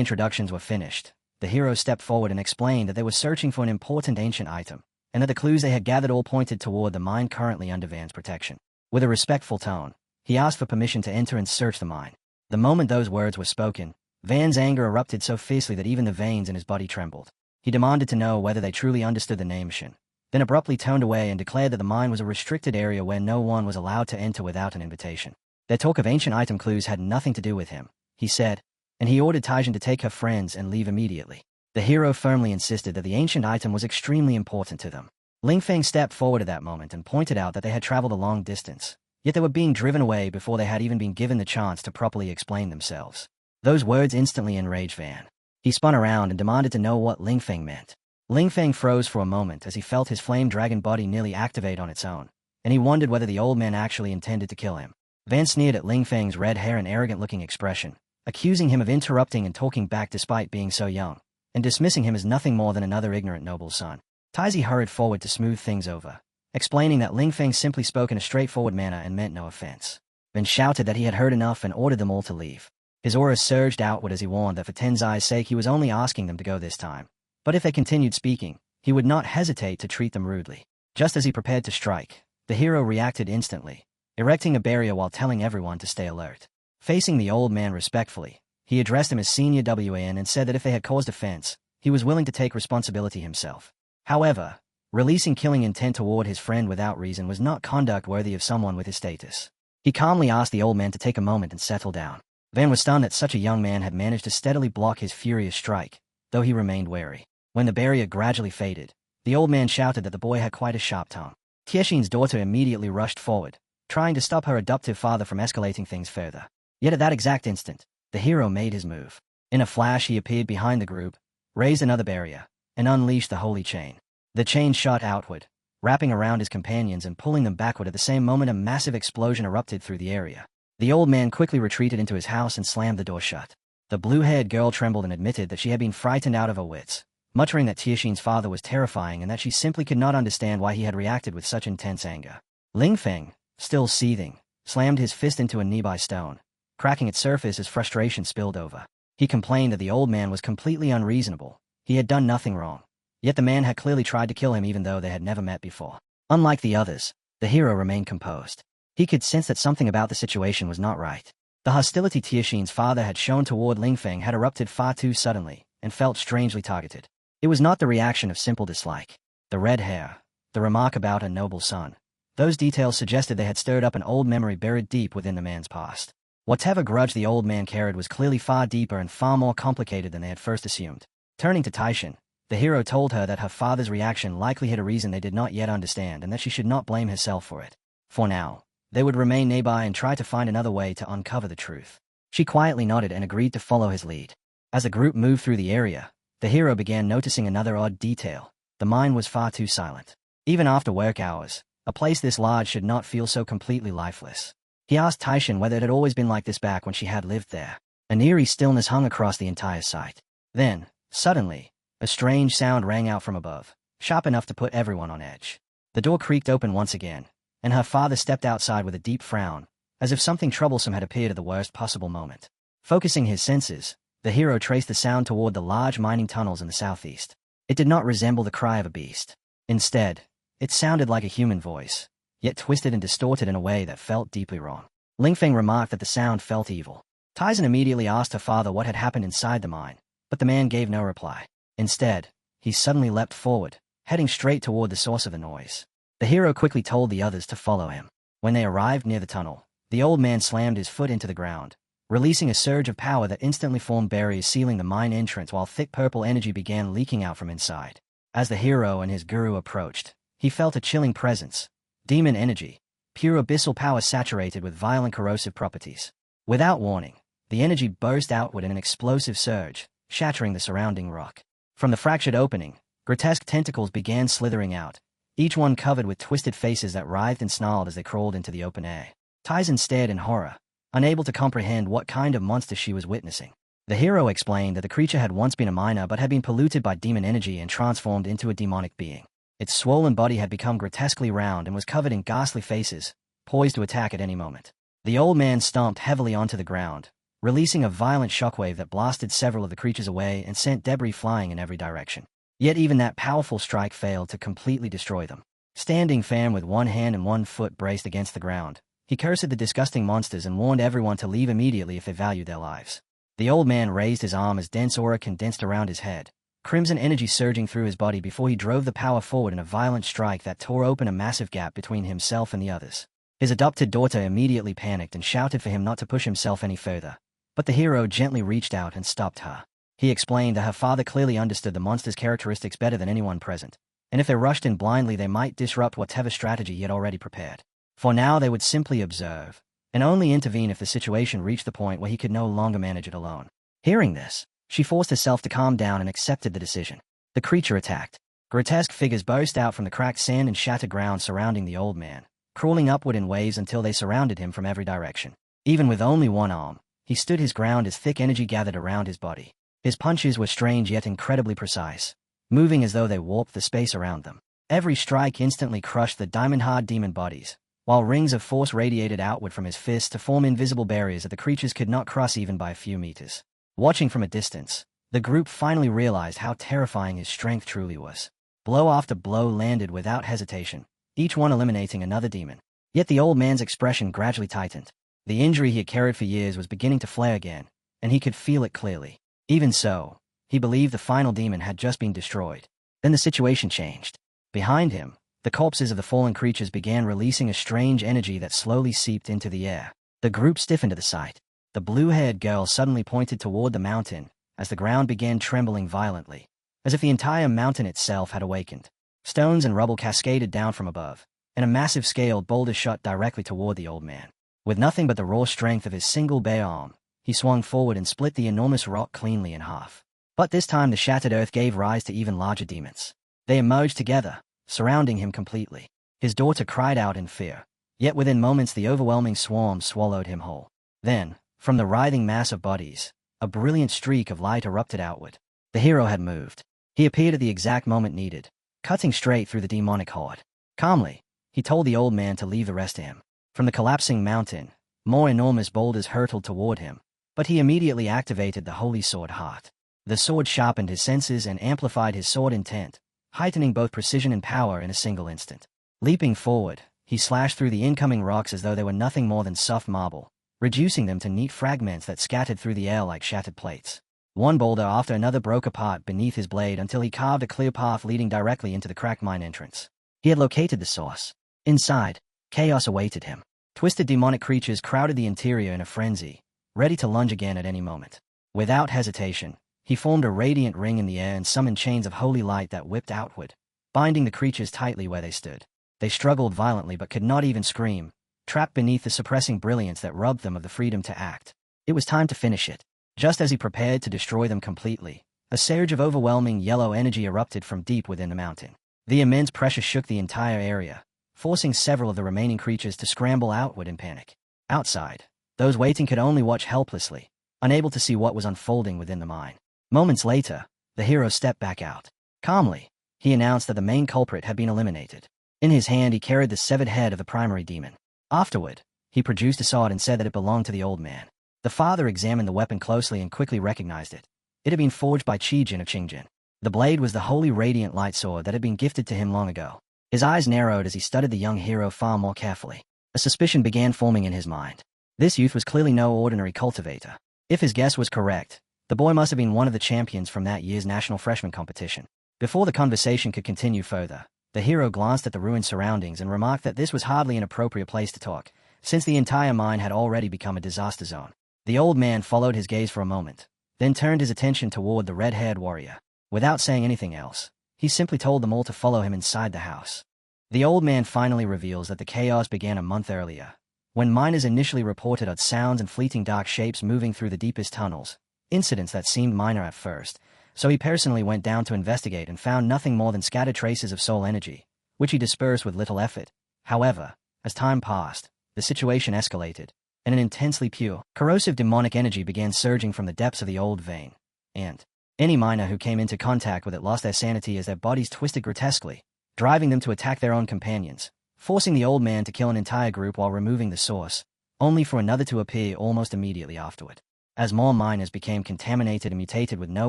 introductions were finished, the hero stepped forward and explained that they were searching for an important ancient item, and that the clues they had gathered all pointed toward the mine currently under Van's protection. With a respectful tone, he asked for permission to enter and search the mine. The moment those words were spoken, Van's anger erupted so fiercely that even the veins in his body trembled. He demanded to know whether they truly understood the name Shin, then abruptly turned away and declared that the mine was a restricted area where no one was allowed to enter without an invitation. Their talk of ancient item clues had nothing to do with him, he said, and he ordered Taijin to take her friends and leave immediately. The hero firmly insisted that the ancient item was extremely important to them. Ling Feng stepped forward at that moment and pointed out that they had traveled a long distance, yet they were being driven away before they had even been given the chance to properly explain themselves. Those words instantly enraged Van. He spun around and demanded to know what Ling Feng meant. Ling Feng froze for a moment as he felt his flame dragon body nearly activate on its own, and he wondered whether the old man actually intended to kill him. Van sneered at Ling Feng's red hair and arrogant-looking expression, accusing him of interrupting and talking back despite being so young, and dismissing him as nothing more than another ignorant noble's son. Taizi hurried forward to smooth things over, explaining that Ling Feng simply spoke in a straightforward manner and meant no offense. Then shouted that he had heard enough and ordered them all to leave. His aura surged outward as he warned that for Tenzai's sake he was only asking them to go this time, but if they continued speaking, he would not hesitate to treat them rudely. Just as he prepared to strike, the hero reacted instantly, erecting a barrier while telling everyone to stay alert. Facing the old man respectfully, he addressed him as Senior WAN and said that if they had caused offense, he was willing to take responsibility himself. However, releasing killing intent toward his friend without reason was not conduct worthy of someone with his status. He calmly asked the old man to take a moment and settle down. Van was stunned that such a young man had managed to steadily block his furious strike, though he remained wary. When the barrier gradually faded, the old man shouted that the boy had quite a sharp tongue. Tiexin's daughter immediately rushed forward, trying to stop her adoptive father from escalating things further. Yet at that exact instant, the hero made his move. In a flash he appeared behind the group, raised another barrier, and unleashed the holy chain. The chain shot outward, wrapping around his companions and pulling them backward. At the same moment a massive explosion erupted through the area. The old man quickly retreated into his house and slammed the door shut. The blue-haired girl trembled and admitted that she had been frightened out of her wits, muttering that Tiexin's father was terrifying and that she simply could not understand why he had reacted with such intense anger. Ling Feng, still seething, slammed his fist into a nearby stone, cracking its surface as frustration spilled over. He complained that the old man was completely unreasonable. He had done nothing wrong. Yet the man had clearly tried to kill him even though they had never met before. Unlike the others, the hero remained composed. He could sense that something about the situation was not right. The hostility Tiexin's father had shown toward Ling Feng had erupted far too suddenly, and felt strangely targeted. It was not the reaction of simple dislike. The red hair, the remark about a noble son, those details suggested they had stirred up an old memory buried deep within the man's past. Whatever grudge the old man carried was clearly far deeper and far more complicated than they had first assumed. Turning to Taishin, the hero told her that her father's reaction likely had a reason they did not yet understand and that she should not blame herself for it. For now, they would remain nearby and try to find another way to uncover the truth. She quietly nodded and agreed to follow his lead. As the group moved through the area, the hero began noticing another odd detail. The mine was far too silent. Even after work hours, a place this large should not feel so completely lifeless. He asked Taishin whether it had always been like this back when she had lived there. An eerie stillness hung across the entire site. Then, suddenly, a strange sound rang out from above, sharp enough to put everyone on edge. The door creaked open once again, and her father stepped outside with a deep frown, as if something troublesome had appeared at the worst possible moment. Focusing his senses, the hero traced the sound toward the large mining tunnels in the southeast. It did not resemble the cry of a beast. Instead, it sounded like a human voice, yet twisted and distorted in a way that felt deeply wrong. Ling Feng remarked that the sound felt evil. Taizan immediately asked her father what had happened inside the mine, but the man gave no reply. Instead, he suddenly leapt forward, heading straight toward the source of the noise. The hero quickly told the others to follow him. When they arrived near the tunnel, the old man slammed his foot into the ground, releasing a surge of power that instantly formed barriers sealing the mine entrance while thick purple energy began leaking out from inside. As the hero and his guru approached, he felt a chilling presence. Demon energy, pure abyssal power saturated with violent corrosive properties. Without warning, the energy burst outward in an explosive surge, shattering the surrounding rock. From the fractured opening, grotesque tentacles began slithering out, each one covered with twisted faces that writhed and snarled as they crawled into the open air. Tyson stared in horror, unable to comprehend what kind of monster she was witnessing. The hero explained that the creature had once been a miner but had been polluted by demon energy and transformed into a demonic being. Its swollen body had become grotesquely round and was covered in ghastly faces, poised to attack at any moment. The old man stomped heavily onto the ground, releasing a violent shockwave that blasted several of the creatures away and sent debris flying in every direction. Yet even that powerful strike failed to completely destroy them. Standing firm with one hand and one foot braced against the ground, he cursed the disgusting monsters and warned everyone to leave immediately if they valued their lives. The old man raised his arm as dense aura condensed around his head, crimson energy surging through his body before he drove the power forward in a violent strike that tore open a massive gap between himself and the others. His adopted daughter immediately panicked and shouted for him not to push himself any further, but the hero gently reached out and stopped her. He explained that her father clearly understood the monster's characteristics better than anyone present, and if they rushed in blindly they might disrupt whatever strategy he had already prepared. For now they would simply observe, and only intervene if the situation reached the point where he could no longer manage it alone. Hearing this, she forced herself to calm down and accepted the decision. The creature attacked. Grotesque figures burst out from the cracked sand and shattered ground surrounding the old man, crawling upward in waves until they surrounded him from every direction. Even with only one arm, he stood his ground as thick energy gathered around his body. His punches were strange yet incredibly precise, moving as though they warped the space around them. Every strike instantly crushed the diamond-hard demon bodies, while rings of force radiated outward from his fists to form invisible barriers that the creatures could not cross even by a few meters. Watching from a distance, the group finally realized how terrifying his strength truly was. Blow after blow landed without hesitation, each one eliminating another demon. Yet the old man's expression gradually tightened. The injury he had carried for years was beginning to flare again, and he could feel it clearly. Even so, he believed the final demon had just been destroyed. Then the situation changed. Behind him, the corpses of the fallen creatures began releasing a strange energy that slowly seeped into the air. The group stiffened at the sight. The blue-haired girl suddenly pointed toward the mountain, as the ground began trembling violently, as if the entire mountain itself had awakened. Stones and rubble cascaded down from above, and a massive scaled boulder shot directly toward the old man. With nothing but the raw strength of his single bare arm, he swung forward and split the enormous rock cleanly in half. But this time the shattered earth gave rise to even larger demons. They emerged together, surrounding him completely. His daughter cried out in fear, yet within moments the overwhelming swarm swallowed him whole. Then, from the writhing mass of bodies, a brilliant streak of light erupted outward. The hero had moved. He appeared at the exact moment needed, cutting straight through the demonic horde. Calmly, he told the old man to leave the rest to him. From the collapsing mountain, more enormous boulders hurtled toward him, but he immediately activated the holy sword heart. The sword sharpened his senses and amplified his sword intent, heightening both precision and power in a single instant. Leaping forward, he slashed through the incoming rocks as though they were nothing more than soft marble, reducing them to neat fragments that scattered through the air like shattered plates. One boulder after another broke apart beneath his blade until he carved a clear path leading directly into the cracked mine entrance. He had located the source. Inside, chaos awaited him. Twisted demonic creatures crowded the interior in a frenzy, ready to lunge again at any moment. Without hesitation, he formed a radiant ring in the air and summoned chains of holy light that whipped outward, binding the creatures tightly where they stood. They struggled violently but could not even scream, trapped beneath the suppressing brilliance that robbed them of the freedom to act. It was time to finish it. Just as he prepared to destroy them completely, a surge of overwhelming yellow energy erupted from deep within the mountain. The immense pressure shook the entire area, forcing several of the remaining creatures to scramble outward in panic. Outside, those waiting could only watch helplessly, unable to see what was unfolding within the mine. Moments later, the hero stepped back out. Calmly, he announced that the main culprit had been eliminated. In his hand he carried the severed head of the primary demon. Afterward, he produced a sword and said that it belonged to the old man. The father examined the weapon closely and quickly recognized it. It had been forged by Qijin of Qingjin. The blade was the holy radiant light sword that had been gifted to him long ago. His eyes narrowed as he studied the young hero far more carefully. A suspicion began forming in his mind. This youth was clearly no ordinary cultivator. If his guess was correct, the boy must have been one of the champions from that year's national freshman competition. Before the conversation could continue further, The hero glanced at the ruined surroundings and remarked that this was hardly an appropriate place to talk, since the entire mine had already become a disaster zone. The old man followed his gaze for a moment, then turned his attention toward the red-haired warrior. Without saying anything else, he simply told them all to follow him inside the house. The old man finally reveals that the chaos began a month earlier, when miners initially reported odd sounds and fleeting dark shapes moving through the deepest tunnels, incidents that seemed minor at first, so he personally went down to investigate and found nothing more than scattered traces of soul energy, which he dispersed with little effort. However, as time passed, the situation escalated, and an intensely pure, corrosive demonic energy began surging from the depths of the old vein, and any miner who came into contact with it lost their sanity as their bodies twisted grotesquely, driving them to attack their own companions, forcing the old man to kill an entire group while removing the source, only for another to appear almost immediately afterward. As more miners became contaminated and mutated with no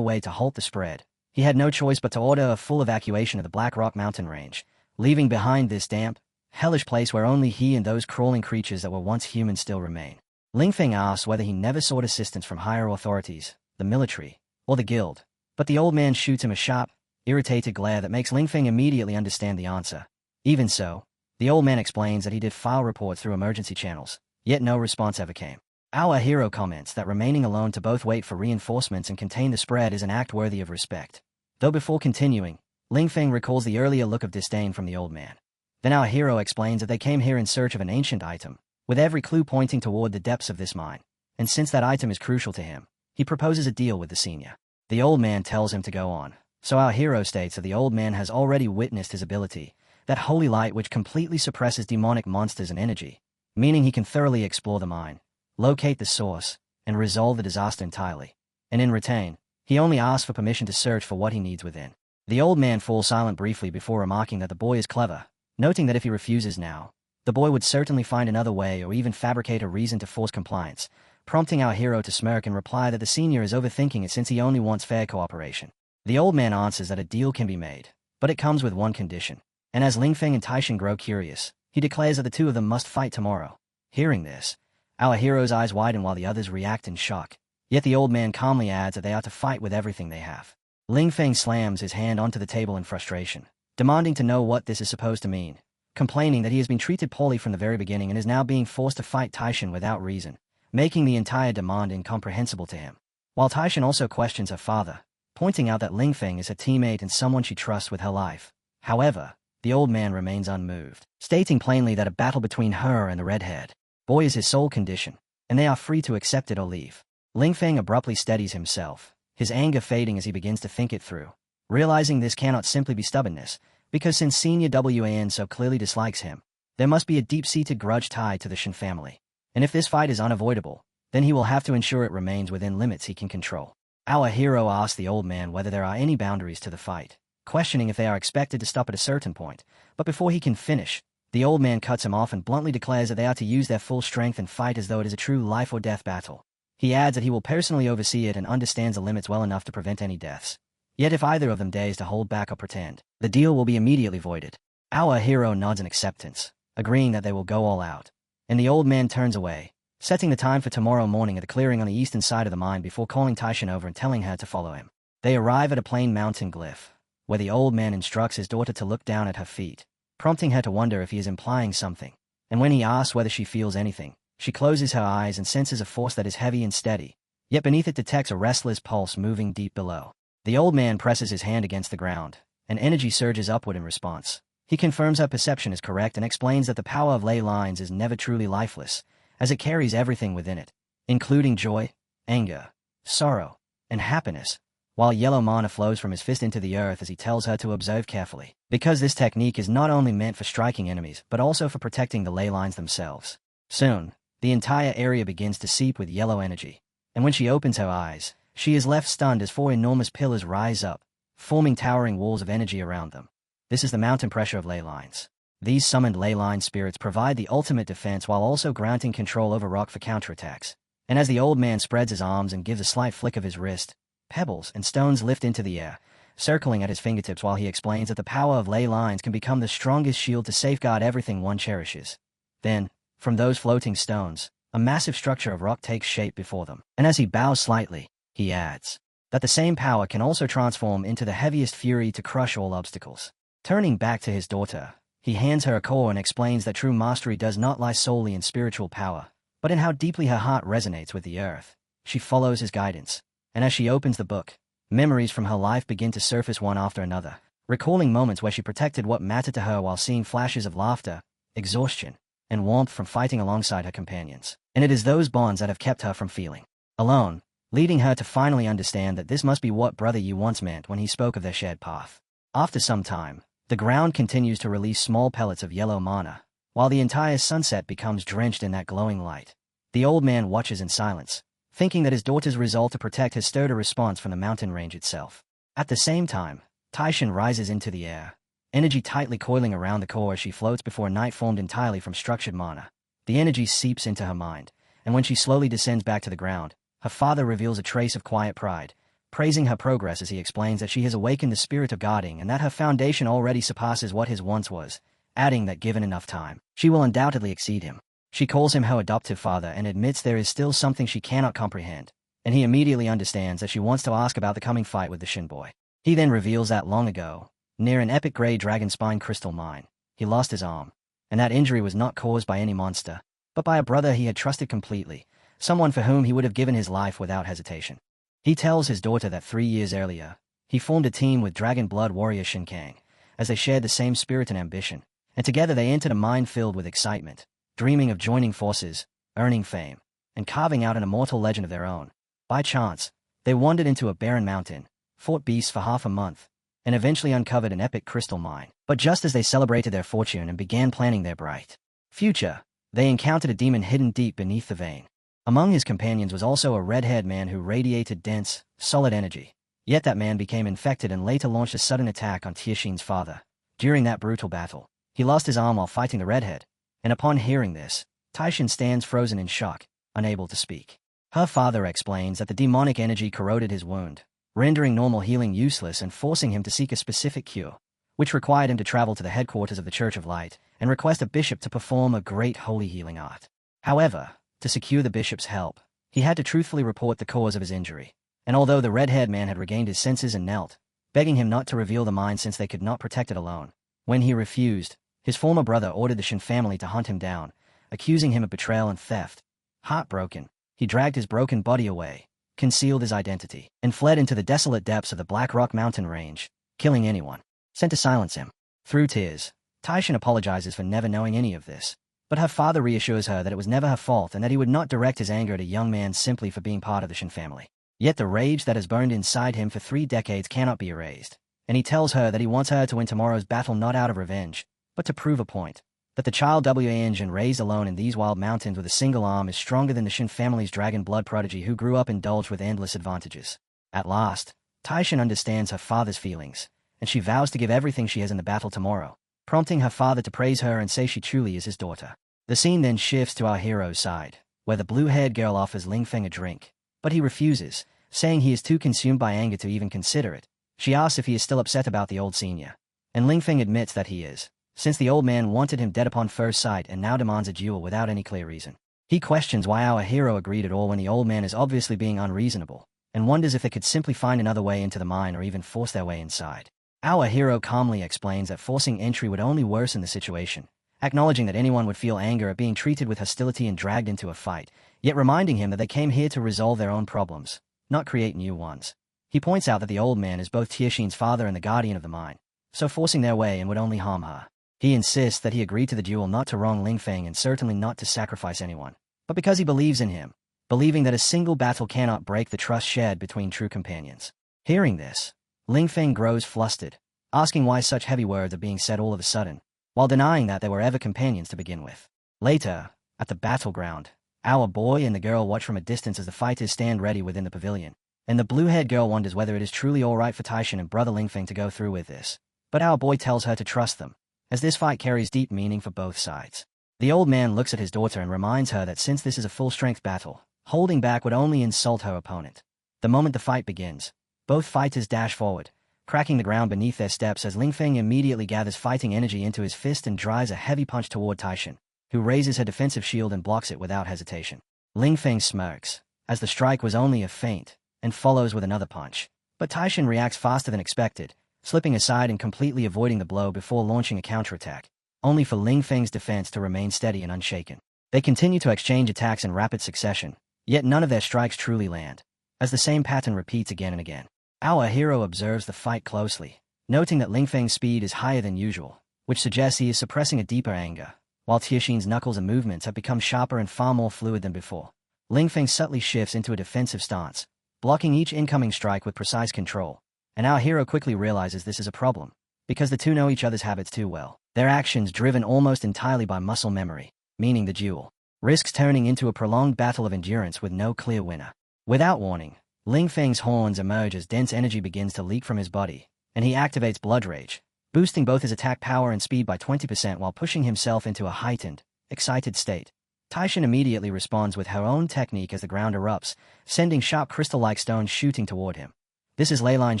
way to halt the spread, he had no choice but to order a full evacuation of the Black Rock mountain range, leaving behind this damp, hellish place where only he and those crawling creatures that were once human still remain. Ling Feng asks whether he never sought assistance from higher authorities, the military, or the guild, but the old man shoots him a sharp, irritated glare that makes Ling Feng immediately understand the answer. Even so, the old man explains that he did file reports through emergency channels, yet no response ever came. Our hero comments that remaining alone to both wait for reinforcements and contain the spread is an act worthy of respect. Though before continuing, Ling Feng recalls the earlier look of disdain from the old man. Then our hero explains that they came here in search of an ancient item, with every clue pointing toward the depths of this mine, and since that item is crucial to him, he proposes a deal with the senior. The old man tells him to go on, so our hero states that the old man has already witnessed his ability, that holy light which completely suppresses demonic monsters and energy, meaning he can thoroughly explore the mine, locate the source, and resolve the disaster entirely. And in return, he only asks for permission to search for what he needs within. The old man falls silent briefly before remarking that the boy is clever, noting that if he refuses now, the boy would certainly find another way or even fabricate a reason to force compliance, prompting our hero to smirk and reply that the senior is overthinking it since he only wants fair cooperation. The old man answers that a deal can be made, but it comes with one condition. And as Ling Feng and Taishan grow curious, he declares that the two of them must fight tomorrow. Hearing this, our hero's eyes widen while the others react in shock. Yet the old man calmly adds that they are to fight with everything they have. Ling Feng slams his hand onto the table in frustration, demanding to know what this is supposed to mean, complaining that he has been treated poorly from the very beginning and is now being forced to fight Taishan without reason, making the entire demand incomprehensible to him. While Taishan also questions her father, pointing out that Ling Feng is her teammate and someone she trusts with her life. However, the old man remains unmoved, stating plainly that a battle between her and the red-haired boy is his sole condition, and they are free to accept it or leave. Ling Feng abruptly steadies himself, his anger fading as he begins to think it through, realizing this cannot simply be stubbornness, because since Senior Wan so clearly dislikes him, there must be a deep-seated grudge tied to the Shen family. And if this fight is unavoidable, then he will have to ensure it remains within limits he can control. Our hero asks the old man whether there are any boundaries to the fight, questioning if they are expected to stop at a certain point, but before he can finish, the old man cuts him off and bluntly declares that they are to use their full strength and fight as though it is a true life-or-death battle. He adds that he will personally oversee it and understands the limits well enough to prevent any deaths. Yet if either of them dares to hold back or pretend, the deal will be immediately voided. Our hero nods in acceptance, agreeing that they will go all out, and the old man turns away, setting the time for tomorrow morning at the clearing on the eastern side of the mine before calling Taishan over and telling her to follow him. They arrive at a plain mountain glyph, where the old man instructs his daughter to look down at her feet, prompting her to wonder if he is implying something, and when he asks whether she feels anything, she closes her eyes and senses a force that is heavy and steady, yet beneath it detects a restless pulse moving deep below. The old man presses his hand against the ground, and energy surges upward in response. He confirms her perception is correct and explains that the power of ley lines is never truly lifeless, as it carries everything within it, including joy, anger, sorrow, and happiness, while yellow mana flows from his fist into the earth as he tells her to observe carefully, because this technique is not only meant for striking enemies but also for protecting the ley lines themselves. Soon, the entire area begins to seep with yellow energy, and when she opens her eyes, she is left stunned as four enormous pillars rise up, forming towering walls of energy around them. This is the mountain pressure of ley lines. These summoned ley line spirits provide the ultimate defense while also granting control over rock for counterattacks. And as the old man spreads his arms and gives a slight flick of his wrist, pebbles and stones lift into the air, circling at his fingertips while he explains that the power of ley lines can become the strongest shield to safeguard everything one cherishes. Then, from those floating stones, a massive structure of rock takes shape before them, and as he bows slightly, he adds that the same power can also transform into the heaviest fury to crush all obstacles. Turning back to his daughter, he hands her a core and explains that true mastery does not lie solely in spiritual power, but in how deeply her heart resonates with the earth. She follows his guidance, and as she opens the book, memories from her life begin to surface one after another, recalling moments where she protected what mattered to her while seeing flashes of laughter, exhaustion, and warmth from fighting alongside her companions. And it is those bonds that have kept her from feeling alone, leading her to finally understand that this must be what Brother Yu once meant when he spoke of their shared path. After some time, the ground continues to release small pellets of yellow mana, while the entire sunset becomes drenched in that glowing light. The old man watches in silence, thinking that his daughter's resolve to protect has stirred a response from the mountain range itself. At the same time, Taishan rises into the air, energy tightly coiling around the core as she floats before night formed entirely from structured mana. The energy seeps into her mind, and when she slowly descends back to the ground, her father reveals a trace of quiet pride, praising her progress as he explains that she has awakened the spirit of guarding and that her foundation already surpasses what his once was, adding that given enough time, she will undoubtedly exceed him. She calls him her adoptive father and admits there is still something she cannot comprehend, and he immediately understands that she wants to ask about the coming fight with the Shin boy. He then reveals that long ago, near an epic grey dragon spine crystal mine, he lost his arm, and that injury was not caused by any monster, but by a brother he had trusted completely, someone for whom he would have given his life without hesitation. He tells his daughter that 3 years earlier, he formed a team with Dragon Blood warrior Shin Kang, as they shared the same spirit and ambition, and together they entered a mine filled with excitement, dreaming of joining forces, earning fame, and carving out an immortal legend of their own. By chance, they wandered into a barren mountain, fought beasts for half a month, and eventually uncovered an epic crystal mine. But just as they celebrated their fortune and began planning their bright future, they encountered a demon hidden deep beneath the vein. Among his companions was also a red-haired man who radiated dense, solid energy. Yet that man became infected and later launched a sudden attack on Tiashin's father. During that brutal battle, he lost his arm while fighting the redhead, and upon hearing this, Taishin stands frozen in shock, unable to speak. Her father explains that the demonic energy corroded his wound, rendering normal healing useless and forcing him to seek a specific cure, which required him to travel to the headquarters of the Church of Light and request a bishop to perform a great holy healing art. However, to secure the bishop's help, he had to truthfully report the cause of his injury, and although the red-haired man had regained his senses and knelt, begging him not to reveal the mine since they could not protect it alone, when he refused, his former brother ordered the Shin family to hunt him down, accusing him of betrayal and theft. Heartbroken, he dragged his broken body away, concealed his identity, and fled into the desolate depths of the Black Rock mountain range, killing anyone sent to silence him. Through tears, Taishin apologizes for never knowing any of this, but her father reassures her that it was never her fault and that he would not direct his anger at a young man simply for being part of the Shin family. Yet the rage that has burned inside him for 3 decades cannot be erased, and he tells her that he wants her to win tomorrow's battle not out of revenge, but to prove a point, that the child Wan raised alone in these wild mountains with a single arm is stronger than the Shin family's dragon blood prodigy who grew up indulged with endless advantages. At last, Taishin understands her father's feelings, and she vows to give everything she has in the battle tomorrow, prompting her father to praise her and say she truly is his daughter. The scene then shifts to our hero's side, where the blue-haired girl offers Lingfeng a drink, but he refuses, saying he is too consumed by anger to even consider it. She asks if he is still upset about the old senior, and Lingfeng admits that he is, since the old man wanted him dead upon first sight and now demands a duel without any clear reason. He questions why our hero agreed at all when the old man is obviously being unreasonable, and wonders if they could simply find another way into the mine or even force their way inside. Our hero calmly explains that forcing entry would only worsen the situation, acknowledging that anyone would feel anger at being treated with hostility and dragged into a fight, yet reminding him that they came here to resolve their own problems, not create new ones. He points out that the old man is both Tiashin's father and the guardian of the mine, so forcing their way in would only harm her. He insists that he agreed to the duel not to wrong Lingfeng and certainly not to sacrifice anyone, but because he believes in him, believing that a single battle cannot break the trust shared between true companions. Hearing this, Lingfeng grows flustered, asking why such heavy words are being said all of a sudden, while denying that they were ever companions to begin with. Later, at the battleground, our boy and the girl watch from a distance as the fighters stand ready within the pavilion, and the blue-haired girl wonders whether it is truly alright for Taishin and brother Lingfeng to go through with this. But our boy tells her to trust them, as this fight carries deep meaning for both sides. The old man looks at his daughter and reminds her that since this is a full-strength battle, holding back would only insult her opponent. The moment the fight begins, both fighters dash forward, cracking the ground beneath their steps as Lingfeng immediately gathers fighting energy into his fist and drives a heavy punch toward Taishin, who raises her defensive shield and blocks it without hesitation. Lingfeng smirks, as the strike was only a feint, and follows with another punch. But Taishin reacts faster than expected, slipping aside and completely avoiding the blow before launching a counterattack, only for Ling Feng's defense to remain steady and unshaken. They continue to exchange attacks in rapid succession, yet none of their strikes truly land, as the same pattern repeats again and again. Our hero observes the fight closely, noting that Ling Feng's speed is higher than usual, which suggests he is suppressing a deeper anger, while Tixin's knuckles and movements have become sharper and far more fluid than before. Ling Feng subtly shifts into a defensive stance, blocking each incoming strike with precise control, and our hero quickly realizes this is a problem, because the two know each other's habits too well. Their actions driven almost entirely by muscle memory, meaning the duel risks turning into a prolonged battle of endurance with no clear winner. Without warning, Ling Feng's horns emerge as dense energy begins to leak from his body, and he activates Blood Rage, boosting both his attack power and speed by 20% while pushing himself into a heightened, excited state. Tixin immediately responds with her own technique as the ground erupts, sending sharp crystal-like stones shooting toward him. This is Leyline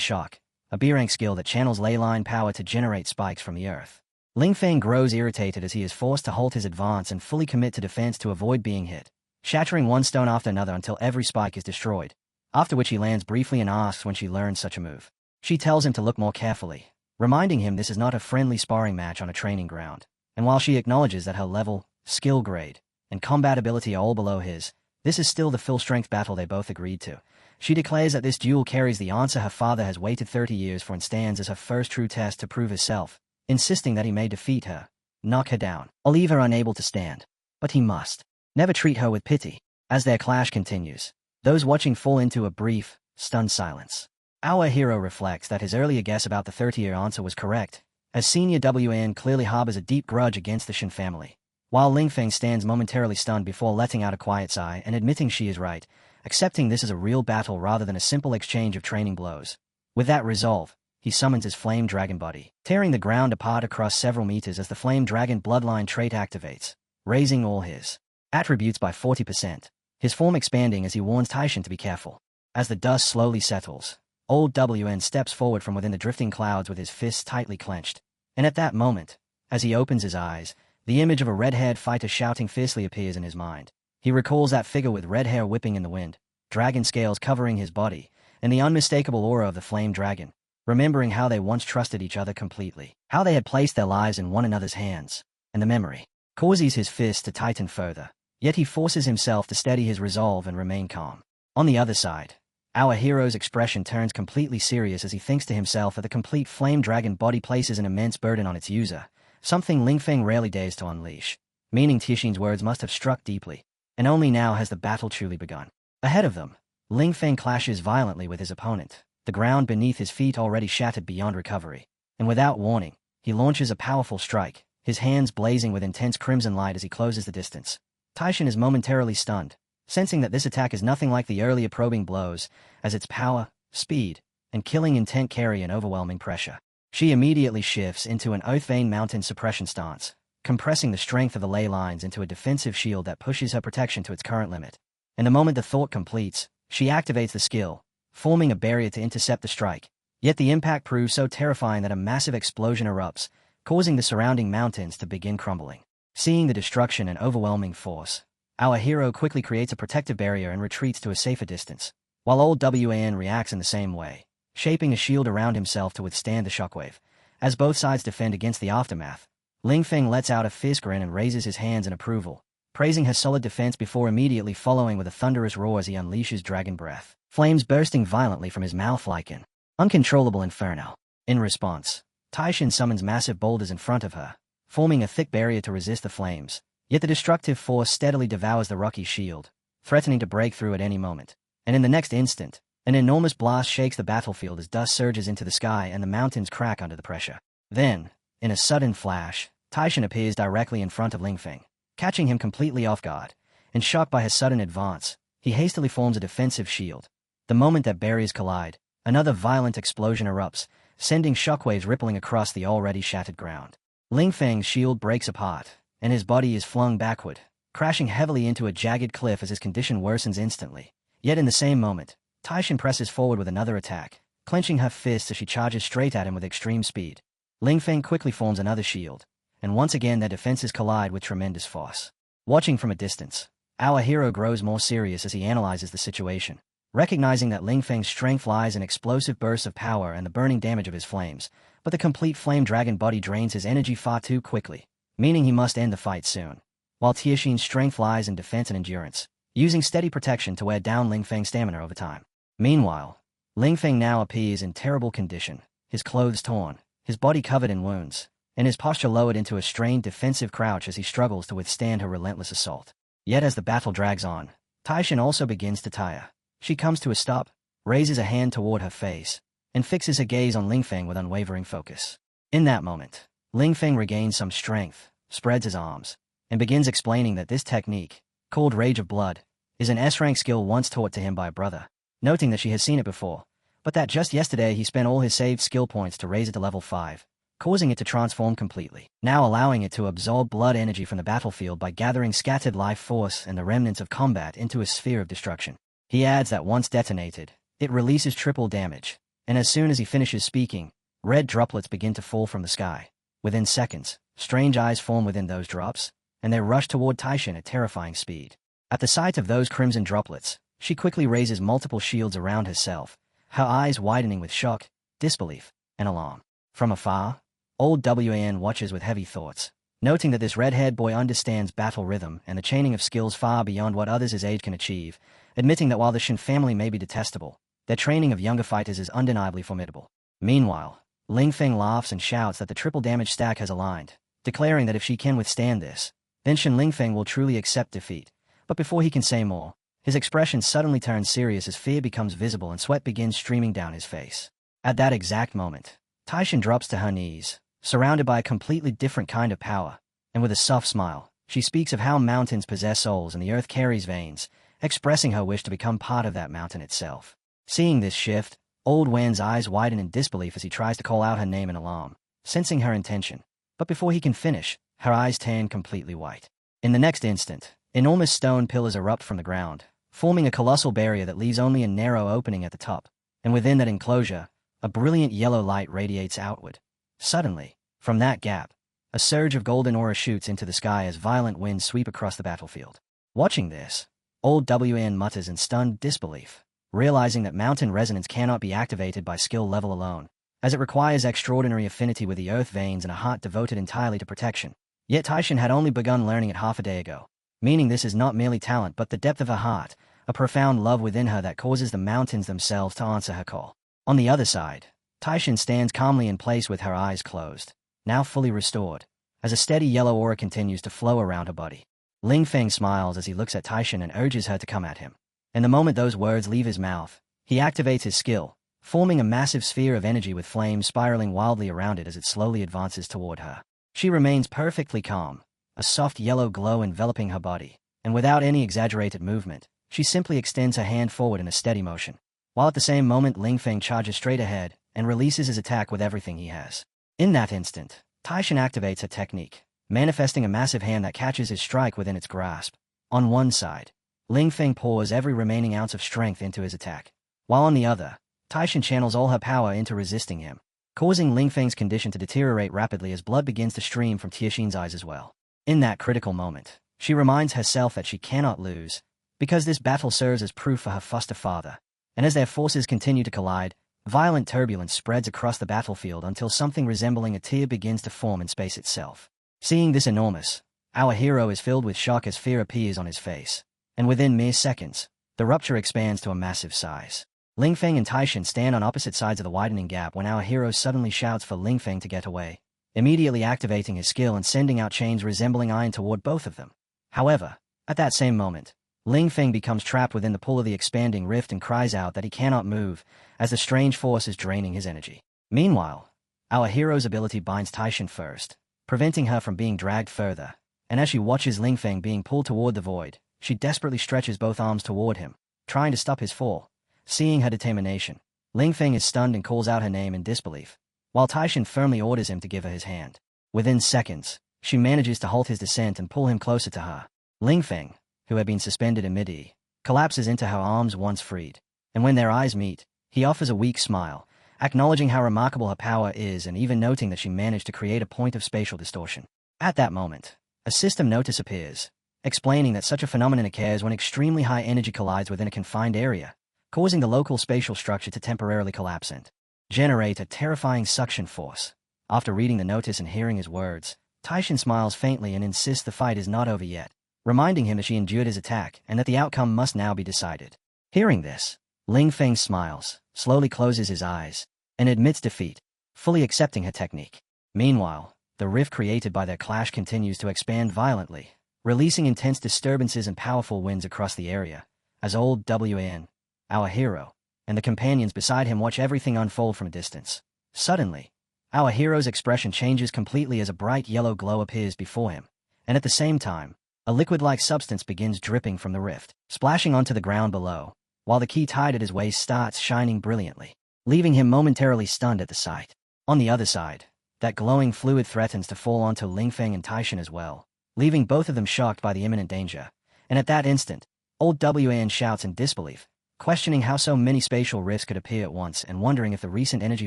Shock, a B-rank skill that channels leyline power to generate spikes from the earth. Ling Feng grows irritated as he is forced to halt his advance and fully commit to defense to avoid being hit, shattering one stone after another until every spike is destroyed, after which he lands briefly and asks when she learns such a move. She tells him to look more carefully, reminding him this is not a friendly sparring match on a training ground, and while she acknowledges that her level, skill grade, and combat ability are all below his, this is still the full-strength battle they both agreed to. She declares that this duel carries the answer her father has waited 30 years for and stands as her first true test to prove herself, insisting that he may defeat her, knock her down, or leave her unable to stand. But he must never treat her with pity. As their clash continues, those watching fall into a brief, stunned silence. Our hero reflects that his earlier guess about the 30-year answer was correct, as Senior WN clearly harbors a deep grudge against the Shin family, while Ling Feng stands momentarily stunned before letting out a quiet sigh and admitting she is right, accepting this as a real battle rather than a simple exchange of training blows. With that resolve, he summons his Flame Dragon body, tearing the ground apart across several meters as the Flame Dragon Bloodline trait activates, raising all his attributes by 40%, his form expanding as he warns Tixin to be careful. As the dust slowly settles, Old WN steps forward from within the drifting clouds with his fists tightly clenched, and at that moment, as he opens his eyes, the image of a red-haired fighter shouting fiercely appears in his mind. He recalls that figure with red hair whipping in the wind, dragon scales covering his body, and the unmistakable aura of the Flame Dragon, remembering how they once trusted each other completely, how they had placed their lives in one another's hands, and the memory causes his fists to tighten further, yet he forces himself to steady his resolve and remain calm. On the other side, our hero's expression turns completely serious as he thinks to himself that the complete Flame Dragon body places an immense burden on its user, something Ling Feng rarely dares to unleash, meaning Tixin's words must have struck deeply, and only now has the battle truly begun. Ahead of them, Ling Feng clashes violently with his opponent, the ground beneath his feet already shattered beyond recovery, and without warning, he launches a powerful strike, his hands blazing with intense crimson light as he closes the distance. Tixin is momentarily stunned, sensing that this attack is nothing like the earlier probing blows, as its power, speed, and killing intent carry an overwhelming pressure. She immediately shifts into an Oathvein Mountain suppression stance, compressing the strength of the ley lines into a defensive shield that pushes her protection to its current limit. And the moment the thought completes, she activates the skill, forming a barrier to intercept the strike. Yet the impact proves so terrifying that a massive explosion erupts, causing the surrounding mountains to begin crumbling. Seeing the destruction and overwhelming force, our hero quickly creates a protective barrier and retreats to a safer distance, while Old WAN reacts in the same way, shaping a shield around himself to withstand the shockwave. As both sides defend against the aftermath, Ling Feng lets out a fierce grin and raises his hands in approval, praising her solid defense before immediately following with a thunderous roar as he unleashes dragon breath, flames bursting violently from his mouth like an uncontrollable inferno. In response, Tixin summons massive boulders in front of her, forming a thick barrier to resist the flames, yet the destructive force steadily devours the rocky shield, threatening to break through at any moment. And in the next instant, an enormous blast shakes the battlefield as dust surges into the sky and the mountains crack under the pressure. Then, in a sudden flash, Tixin appears directly in front of Ling Feng, catching him completely off guard, and shocked by his sudden advance, he hastily forms a defensive shield. The moment that barriers collide, another violent explosion erupts, sending shockwaves rippling across the already shattered ground. Ling Feng's shield breaks apart, and his body is flung backward, crashing heavily into a jagged cliff as his condition worsens instantly. Yet in the same moment, Tixin presses forward with another attack, clenching her fists as she charges straight at him with extreme speed. Ling Feng quickly forms another shield, and once again their defenses collide with tremendous force. Watching from a distance, our hero grows more serious as he analyzes the situation. recognizing that Ling Feng's strength lies in explosive bursts of power and the burning damage of his flames, but the complete flame dragon body drains his energy far too quickly, meaning he must end the fight soon. While Tiexian's strength lies in defense and endurance, using steady protection to wear down Ling Feng's stamina over time. Meanwhile, Ling Feng now appears in terrible condition, his clothes torn, his body covered in wounds, and his posture lowered into a strained defensive crouch as he struggles to withstand her relentless assault. Yet as the battle drags on, Taixian also begins to tire. She comes to a stop, raises a hand toward her face, and fixes her gaze on Ling Feng with unwavering focus. In that moment, Ling Feng regains some strength, spreads his arms, and begins explaining that this technique, called Rage of Blood, is an S-rank skill once taught to him by a brother, noting that she has seen it before, but that just yesterday he spent all his saved skill points to raise it to level 5, causing it to transform completely, now allowing it to absorb blood energy from the battlefield by gathering scattered life force and the remnants of combat into a sphere of destruction. He adds that once detonated, it releases triple damage, and as soon as he finishes speaking, red droplets begin to fall from the sky. Within seconds, strange eyes form within those drops, and they rush toward Taixian at terrifying speed. At the sight of those crimson droplets, she quickly raises multiple shields around herself, her eyes widening with shock, disbelief, and alarm. From afar, old Wan watches with heavy thoughts, noting that this red-haired boy understands battle rhythm and the chaining of skills far beyond what others his age can achieve, admitting that while the Shin family may be detestable, their training of younger fighters is undeniably formidable. Meanwhile, Ling Feng laughs and shouts that the triple damage stack has aligned, declaring that if she can withstand this, then Shin Ling Feng will truly accept defeat. But before he can say more, his expression suddenly turns serious as fear becomes visible and sweat begins streaming down his face. At that exact moment, Taixian drops to her knees, surrounded by a completely different kind of power, and with a soft smile, she speaks of how mountains possess souls and the earth carries veins, expressing her wish to become part of that mountain itself. Seeing this shift, Old Wan's eyes widen in disbelief as he tries to call out her name in alarm, sensing her intention. But before he can finish, her eyes turn completely white. In the next instant, enormous stone pillars erupt from the ground, forming a colossal barrier that leaves only a narrow opening at the top, and within that enclosure, a brilliant yellow light radiates outward. Suddenly, from that gap, a surge of golden aura shoots into the sky as violent winds sweep across the battlefield. Watching this, Old Wan mutters in stunned disbelief, realizing that mountain resonance cannot be activated by skill level alone, as it requires extraordinary affinity with the earth veins and a heart devoted entirely to protection. Yet Taixian had only begun learning it half a day ago, meaning this is not merely talent but the depth of her heart, a profound love within her that causes the mountains themselves to answer her call. On the other side, Taixian stands calmly in place with her eyes closed, now fully restored, as a steady yellow aura continues to flow around her body. Ling Feng smiles as he looks at Taixian and urges her to come at him. And the moment those words leave his mouth, he activates his skill, forming a massive sphere of energy with flames spiraling wildly around it as it slowly advances toward her. She remains perfectly calm, a soft yellow glow enveloping her body, and without any exaggerated movement, she simply extends her hand forward in a steady motion, while at the same moment Ling Feng charges straight ahead and releases his attack with everything he has. In that instant, Taixian activates her technique, manifesting a massive hand that catches his strike within its grasp. On one side, Ling Feng pours every remaining ounce of strength into his attack, while on the other, Taixian channels all her power into resisting him, causing Ling Feng's condition to deteriorate rapidly as blood begins to stream from Tiexian's eyes as well. In that critical moment, she reminds herself that she cannot lose, because this battle serves as proof for her foster father, and as their forces continue to collide, violent turbulence spreads across the battlefield until something resembling a tear begins to form in space itself. Seeing this enormous, our hero is filled with shock as fear appears on his face, and within mere seconds, the rupture expands to a massive size. Ling Feng and Taixian stand on opposite sides of the widening gap when our hero suddenly shouts for Ling Feng to get away, immediately activating his skill and sending out chains resembling iron toward both of them. However, at that same moment, Ling Feng becomes trapped within the pull of the expanding rift and cries out that he cannot move, as the strange force is draining his energy. Meanwhile, our hero's ability binds Taixian first, preventing her from being dragged further, and as she watches Ling Feng being pulled toward the void, she desperately stretches both arms toward him, trying to stop his fall. Seeing her determination, Ling Feng is stunned and calls out her name in disbelief, while Taixian firmly orders him to give her his hand. Within seconds, she manages to halt his descent and pull him closer to her. Ling Feng, who had been suspended in mid-air, collapses into her arms once freed, and when their eyes meet, he offers a weak smile, acknowledging how remarkable her power is and even noting that she managed to create a point of spatial distortion. At that moment, a system notice appears, explaining that such a phenomenon occurs when extremely high energy collides within a confined area, causing the local spatial structure to temporarily collapse and generate a terrifying suction force. After reading the notice and hearing his words, Taishin smiles faintly and insists the fight is not over yet, reminding him that she endured his attack and that the outcome must now be decided. Hearing this, Ling Feng smiles, slowly closes his eyes, and admits defeat, fully accepting her technique. Meanwhile, the rift created by their clash continues to expand violently, releasing intense disturbances and powerful winds across the area, as old Wan, our hero, and the companions beside him watch everything unfold from a distance. Suddenly, our hero's expression changes completely as a bright yellow glow appears before him, and at the same time, a liquid-like substance begins dripping from the rift, splashing onto the ground below, while the key tied at his waist starts shining brilliantly, leaving him momentarily stunned at the sight. On the other side, that glowing fluid threatens to fall onto Ling Feng and Taishin as well, leaving both of them shocked by the imminent danger, and at that instant, old Wan shouts in disbelief, questioning how so many spatial rifts could appear at once and wondering if the recent energy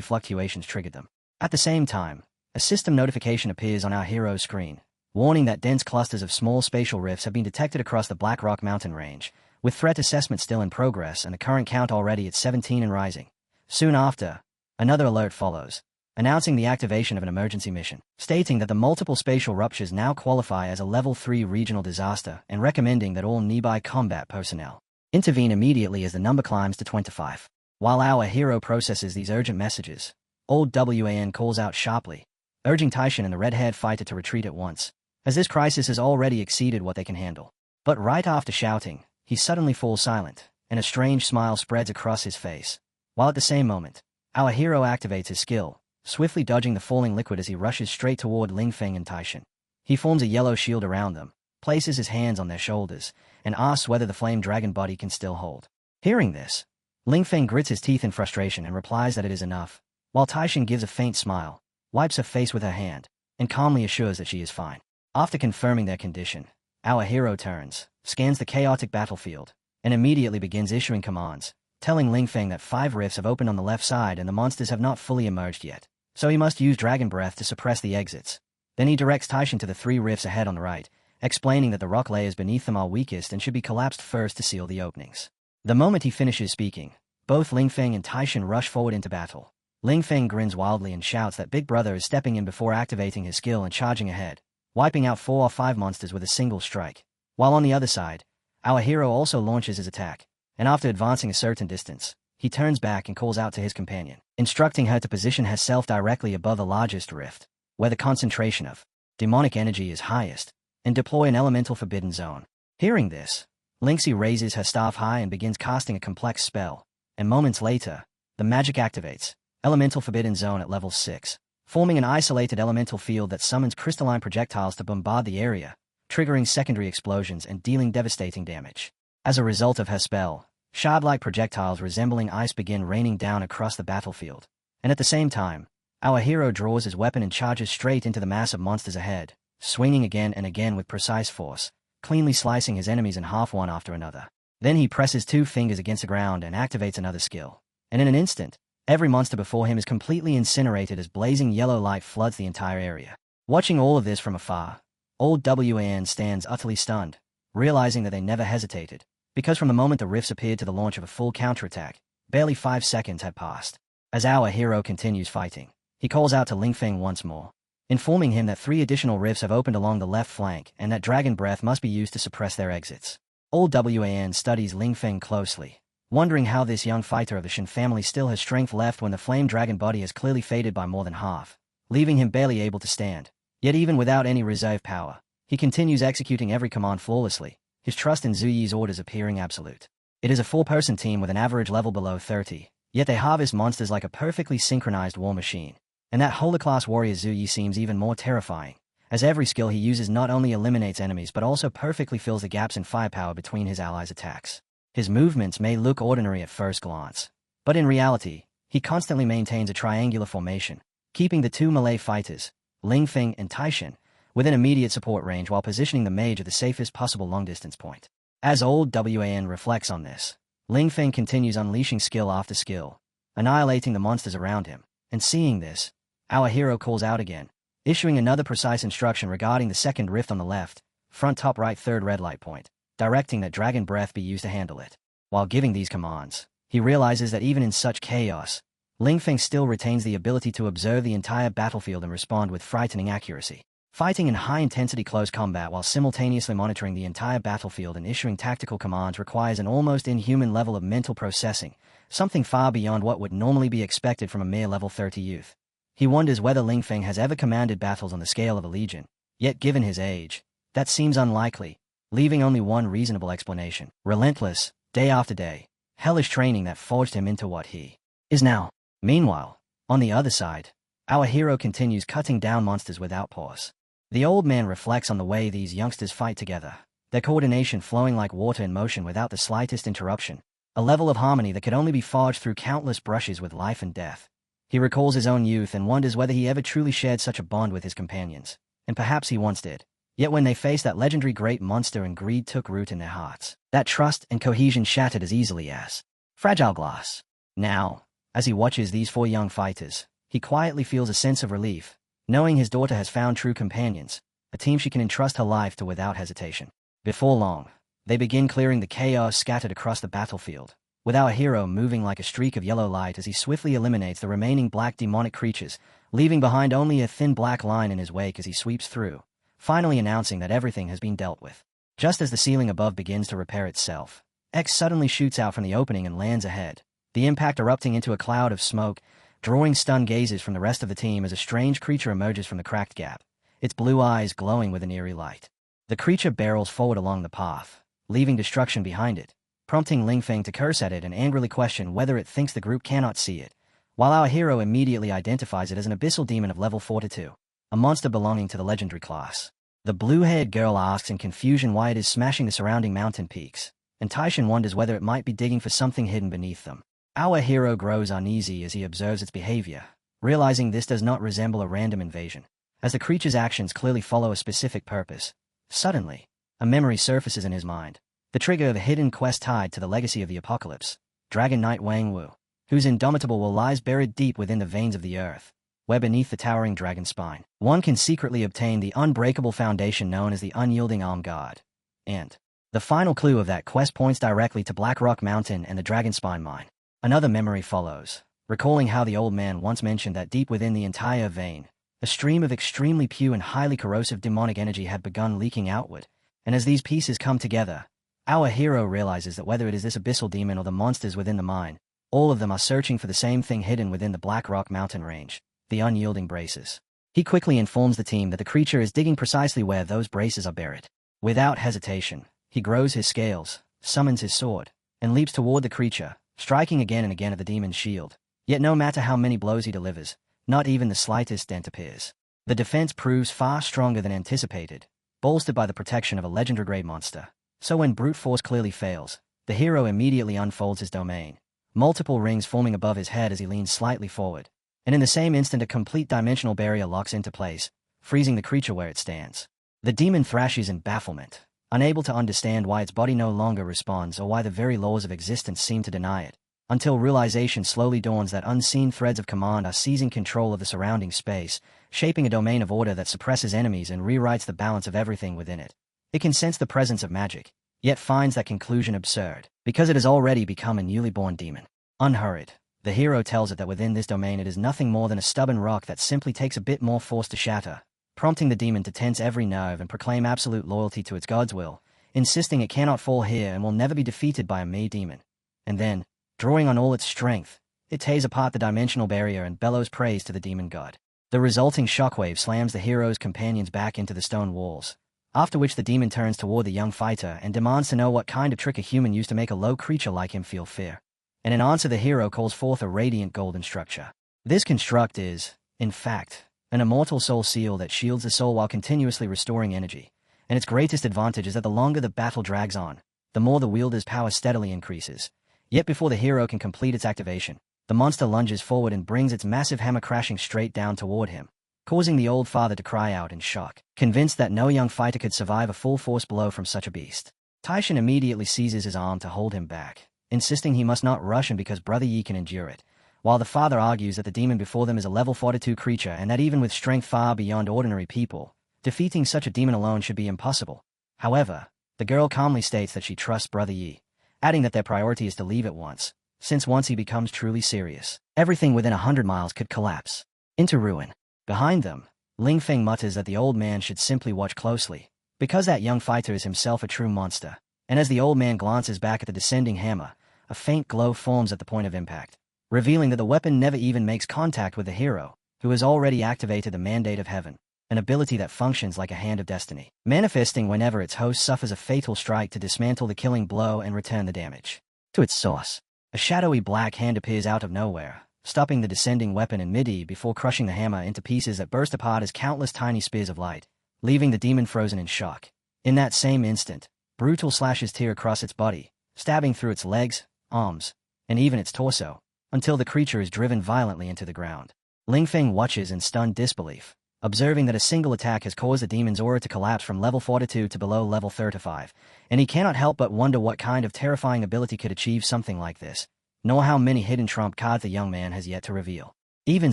fluctuations triggered them. At the same time, a system notification appears on our hero's screen, warning that dense clusters of small spatial rifts have been detected across the Black Rock mountain range, with threat assessment still in progress and the current count already at 17 and rising. Soon after, another alert follows, announcing the activation of an emergency mission, stating that the multiple spatial ruptures now qualify as a Level 3 regional disaster and recommending that all nearby combat personnel intervene immediately as the number climbs to 25. While our hero processes these urgent messages, old Wan calls out sharply, urging Taishin and the red-haired fighter to retreat at once, as this crisis has already exceeded what they can handle. But right after shouting, he suddenly falls silent, and a strange smile spreads across his face, while at the same moment, our hero activates his skill, swiftly dodging the falling liquid as he rushes straight toward Ling Feng and Taishin. He forms a yellow shield around them, places his hands on their shoulders, and asks whether the flame dragon body can still hold. Hearing this, Ling Feng grits his teeth in frustration and replies that it is enough, while Taishin gives a faint smile, wipes her face with her hand, and calmly assures that she is fine. After confirming their condition, our hero turns, scans the chaotic battlefield, and immediately begins issuing commands, telling Ling Feng that 5 rifts have opened on the left side and the monsters have not fully emerged yet, so he must use Dragon Breath to suppress the exits. Then he directs Taishin to the 3 rifts ahead on the right, explaining that the rock layers beneath them are weakest and should be collapsed first to seal the openings. The moment he finishes speaking, both Ling Feng and Taishin rush forward into battle. Ling Feng grins wildly and shouts that Big Brother is stepping in before activating his skill and charging ahead, wiping out 4 or 5 monsters with a single strike. While on the other side, our hero also launches his attack, and after advancing a certain distance, he turns back and calls out to his companion, instructing her to position herself directly above the largest rift, where the concentration of demonic energy is highest, and deploy an elemental forbidden zone. Hearing this, Lingxi raises her staff high and begins casting a complex spell, and moments later, the magic activates, Elemental Forbidden Zone at level 6, forming an isolated elemental field that summons crystalline projectiles to bombard the area, triggering secondary explosions and dealing devastating damage. As a result of her spell, shard-like projectiles resembling ice begin raining down across the battlefield, and at the same time, our hero draws his weapon and charges straight into the mass of monsters ahead, swinging again and again with precise force, cleanly slicing his enemies in half one after another. Then he presses 2 fingers against the ground and activates another skill, and in an instant, every monster before him is completely incinerated as blazing yellow light floods the entire area. Watching all of this from afar, old Wan stands utterly stunned, realizing that they never hesitated, because from the moment the rifts appeared to the launch of a full counterattack, barely 5 seconds had passed. As our hero continues fighting, he calls out to Ling Feng once more, informing him that 3 additional rifts have opened along the left flank and that Dragon Breath must be used to suppress their exits. Old Wan studies Ling Feng closely, wondering how this young fighter of the Shin family still has strength left when the flame dragon body has clearly faded by more than half, leaving him barely able to stand. Yet even without any reserve power, he continues executing every command flawlessly, his trust in Zuyi's orders appearing absolute. It is a 4-person team with an average level below 30, yet they harvest monsters like a perfectly synchronized war machine. And that Holy-class warrior Zuyi seems even more terrifying, as every skill he uses not only eliminates enemies but also perfectly fills the gaps in firepower between his allies' attacks. His movements may look ordinary at first glance, but in reality, he constantly maintains a triangular formation, keeping the 2 melee fighters, Ling Feng and Taishin, within immediate support range while positioning the mage at the safest possible long-distance point. As old Wan reflects on this, Ling Feng continues unleashing skill after skill, annihilating the monsters around him, and seeing this, our hero calls out again, issuing another precise instruction regarding the second rift on the left, front top right 3rd red light point, directing that Dragon Breath be used to handle it. While giving these commands, He realizes that even in such chaos, Ling Feng still retains the ability to observe the entire battlefield and respond with frightening accuracy. Fighting in high-intensity close combat while simultaneously monitoring the entire battlefield and issuing tactical commands requires an almost inhuman level of mental processing, something far beyond what would normally be expected from a mere level 30 youth. He wonders whether Ling Feng has ever commanded battles on the scale of a legion, yet given his age, that seems unlikely, leaving only one reasonable explanation: relentless, day after day, hellish training that forged him into what he is now. Meanwhile, on the other side, our hero continues cutting down monsters without pause. The old man reflects on the way these youngsters fight together, their coordination flowing like water in motion without the slightest interruption, a level of harmony that could only be forged through countless brushes with life and death. He recalls his own youth and wonders whether he ever truly shared such a bond with his companions, and perhaps he once did. Yet when they faced that legendary great monster and greed took root in their hearts, that trust and cohesion shattered as easily as fragile glass. Now, as he watches these four young fighters, he quietly feels a sense of relief, knowing his daughter has found true companions, a team she can entrust her life to without hesitation. Before long, they begin clearing the chaos scattered across the battlefield, with our hero moving like a streak of yellow light as he swiftly eliminates the remaining black demonic creatures, leaving behind only a thin black line in his wake as he sweeps through, finally announcing that everything has been dealt with. Just as the ceiling above begins to repair itself, X suddenly shoots out from the opening and lands ahead, the impact erupting into a cloud of smoke, drawing stunned gazes from the rest of the team as a strange creature emerges from the cracked gap, its blue eyes glowing with an eerie light. The creature barrels forward along the path, leaving destruction behind it, prompting Ling Feng to curse at it and angrily question whether it thinks the group cannot see it, while our hero immediately identifies it as an abyssal demon of level 42, a monster belonging to the legendary class. The blue-haired girl asks in confusion why it is smashing the surrounding mountain peaks, and Taishan wonders whether it might be digging for something hidden beneath them. Our hero grows uneasy as he observes its behavior, realizing this does not resemble a random invasion, as the creature's actions clearly follow a specific purpose. Suddenly, a memory surfaces in his mind, the trigger of a hidden quest tied to the legacy of the apocalypse, Dragon Knight Wang Wu, whose indomitable will lies buried deep within the veins of the earth, where beneath the towering dragon spine, one can secretly obtain the unbreakable foundation known as the Unyielding Arm God. And the final clue of that quest points directly to Black Rock Mountain and the Dragon Spine Mine. Another memory follows, recalling how the old man once mentioned that deep within the entire vein, a stream of extremely pure and highly corrosive demonic energy had begun leaking outward, and as these pieces come together, our hero realizes that whether it is this abyssal demon or the monsters within the mine, all of them are searching for the same thing hidden within the Black Rock Mountain range, the unyielding braces. He quickly informs the team that the creature is digging precisely where those braces are buried. Without hesitation, he grows his scales, summons his sword, and leaps toward the creature, striking again and again at the demon's shield. Yet no matter how many blows he delivers, not even the slightest dent appears. The defense proves far stronger than anticipated, bolstered by the protection of a legendary grade monster. So when brute force clearly fails, the hero immediately unfolds his domain, multiple rings forming above his head as he leans slightly forward, and in the same instant a complete dimensional barrier locks into place, freezing the creature where it stands. The demon thrashes in bafflement, unable to understand why its body no longer responds or why the very laws of existence seem to deny it, until realization slowly dawns that unseen threads of command are seizing control of the surrounding space, shaping a domain of order that suppresses enemies and rewrites the balance of everything within it. It can sense the presence of magic, yet finds that conclusion absurd, because it has already become a newly born demon. Unhurried, the hero tells it that within this domain it is nothing more than a stubborn rock that simply takes a bit more force to shatter, prompting the demon to tense every nerve and proclaim absolute loyalty to its god's will, insisting it cannot fall here and will never be defeated by a mere demon. And then, drawing on all its strength, it tears apart the dimensional barrier and bellows praise to the demon god. The resulting shockwave slams the hero's companions back into the stone walls, after which the demon turns toward the young fighter and demands to know what kind of trick a human used to make a low creature like him feel fear. And in answer the hero calls forth a radiant golden structure. This construct is, in fact, an immortal soul seal that shields the soul while continuously restoring energy, and its greatest advantage is that the longer the battle drags on, the more the wielder's power steadily increases. Yet before the hero can complete its activation, the monster lunges forward and brings its massive hammer crashing straight down toward him, causing the old father to cry out in shock, convinced that no young fighter could survive a full-force blow from such a beast. Taishan immediately seizes his arm to hold him back, insisting he must not rush him because Brother Yi can endure it, while the father argues that the demon before them is a level 42 creature and that even with strength far beyond ordinary people, defeating such a demon alone should be impossible. However, the girl calmly states that she trusts Brother Yi, adding that their priority is to leave at once, since once he becomes truly serious, everything within 100 miles could collapse into ruin. Behind them, Ling Feng mutters that the old man should simply watch closely, because that young fighter is himself a true monster. And as the old man glances back at the descending hammer, a faint glow forms at the point of impact, revealing that the weapon never even makes contact with the hero, who has already activated the Mandate of Heaven, an ability that functions like a hand of destiny, manifesting whenever its host suffers a fatal strike to dismantle the killing blow and return the damage to its source. A shadowy black hand appears out of nowhere, stopping the descending weapon in mid-air before crushing the hammer into pieces that burst apart as countless tiny spears of light, leaving the demon frozen in shock. In that same instant, brutal slashes tear across its body, stabbing through its legs, arms, and even its torso, until the creature is driven violently into the ground. Ling Feng watches in stunned disbelief, observing that a single attack has caused the demon's aura to collapse from level 42 to below level 35, and he cannot help but wonder what kind of terrifying ability could achieve something like this, nor how many hidden trump cards the young man has yet to reveal. Even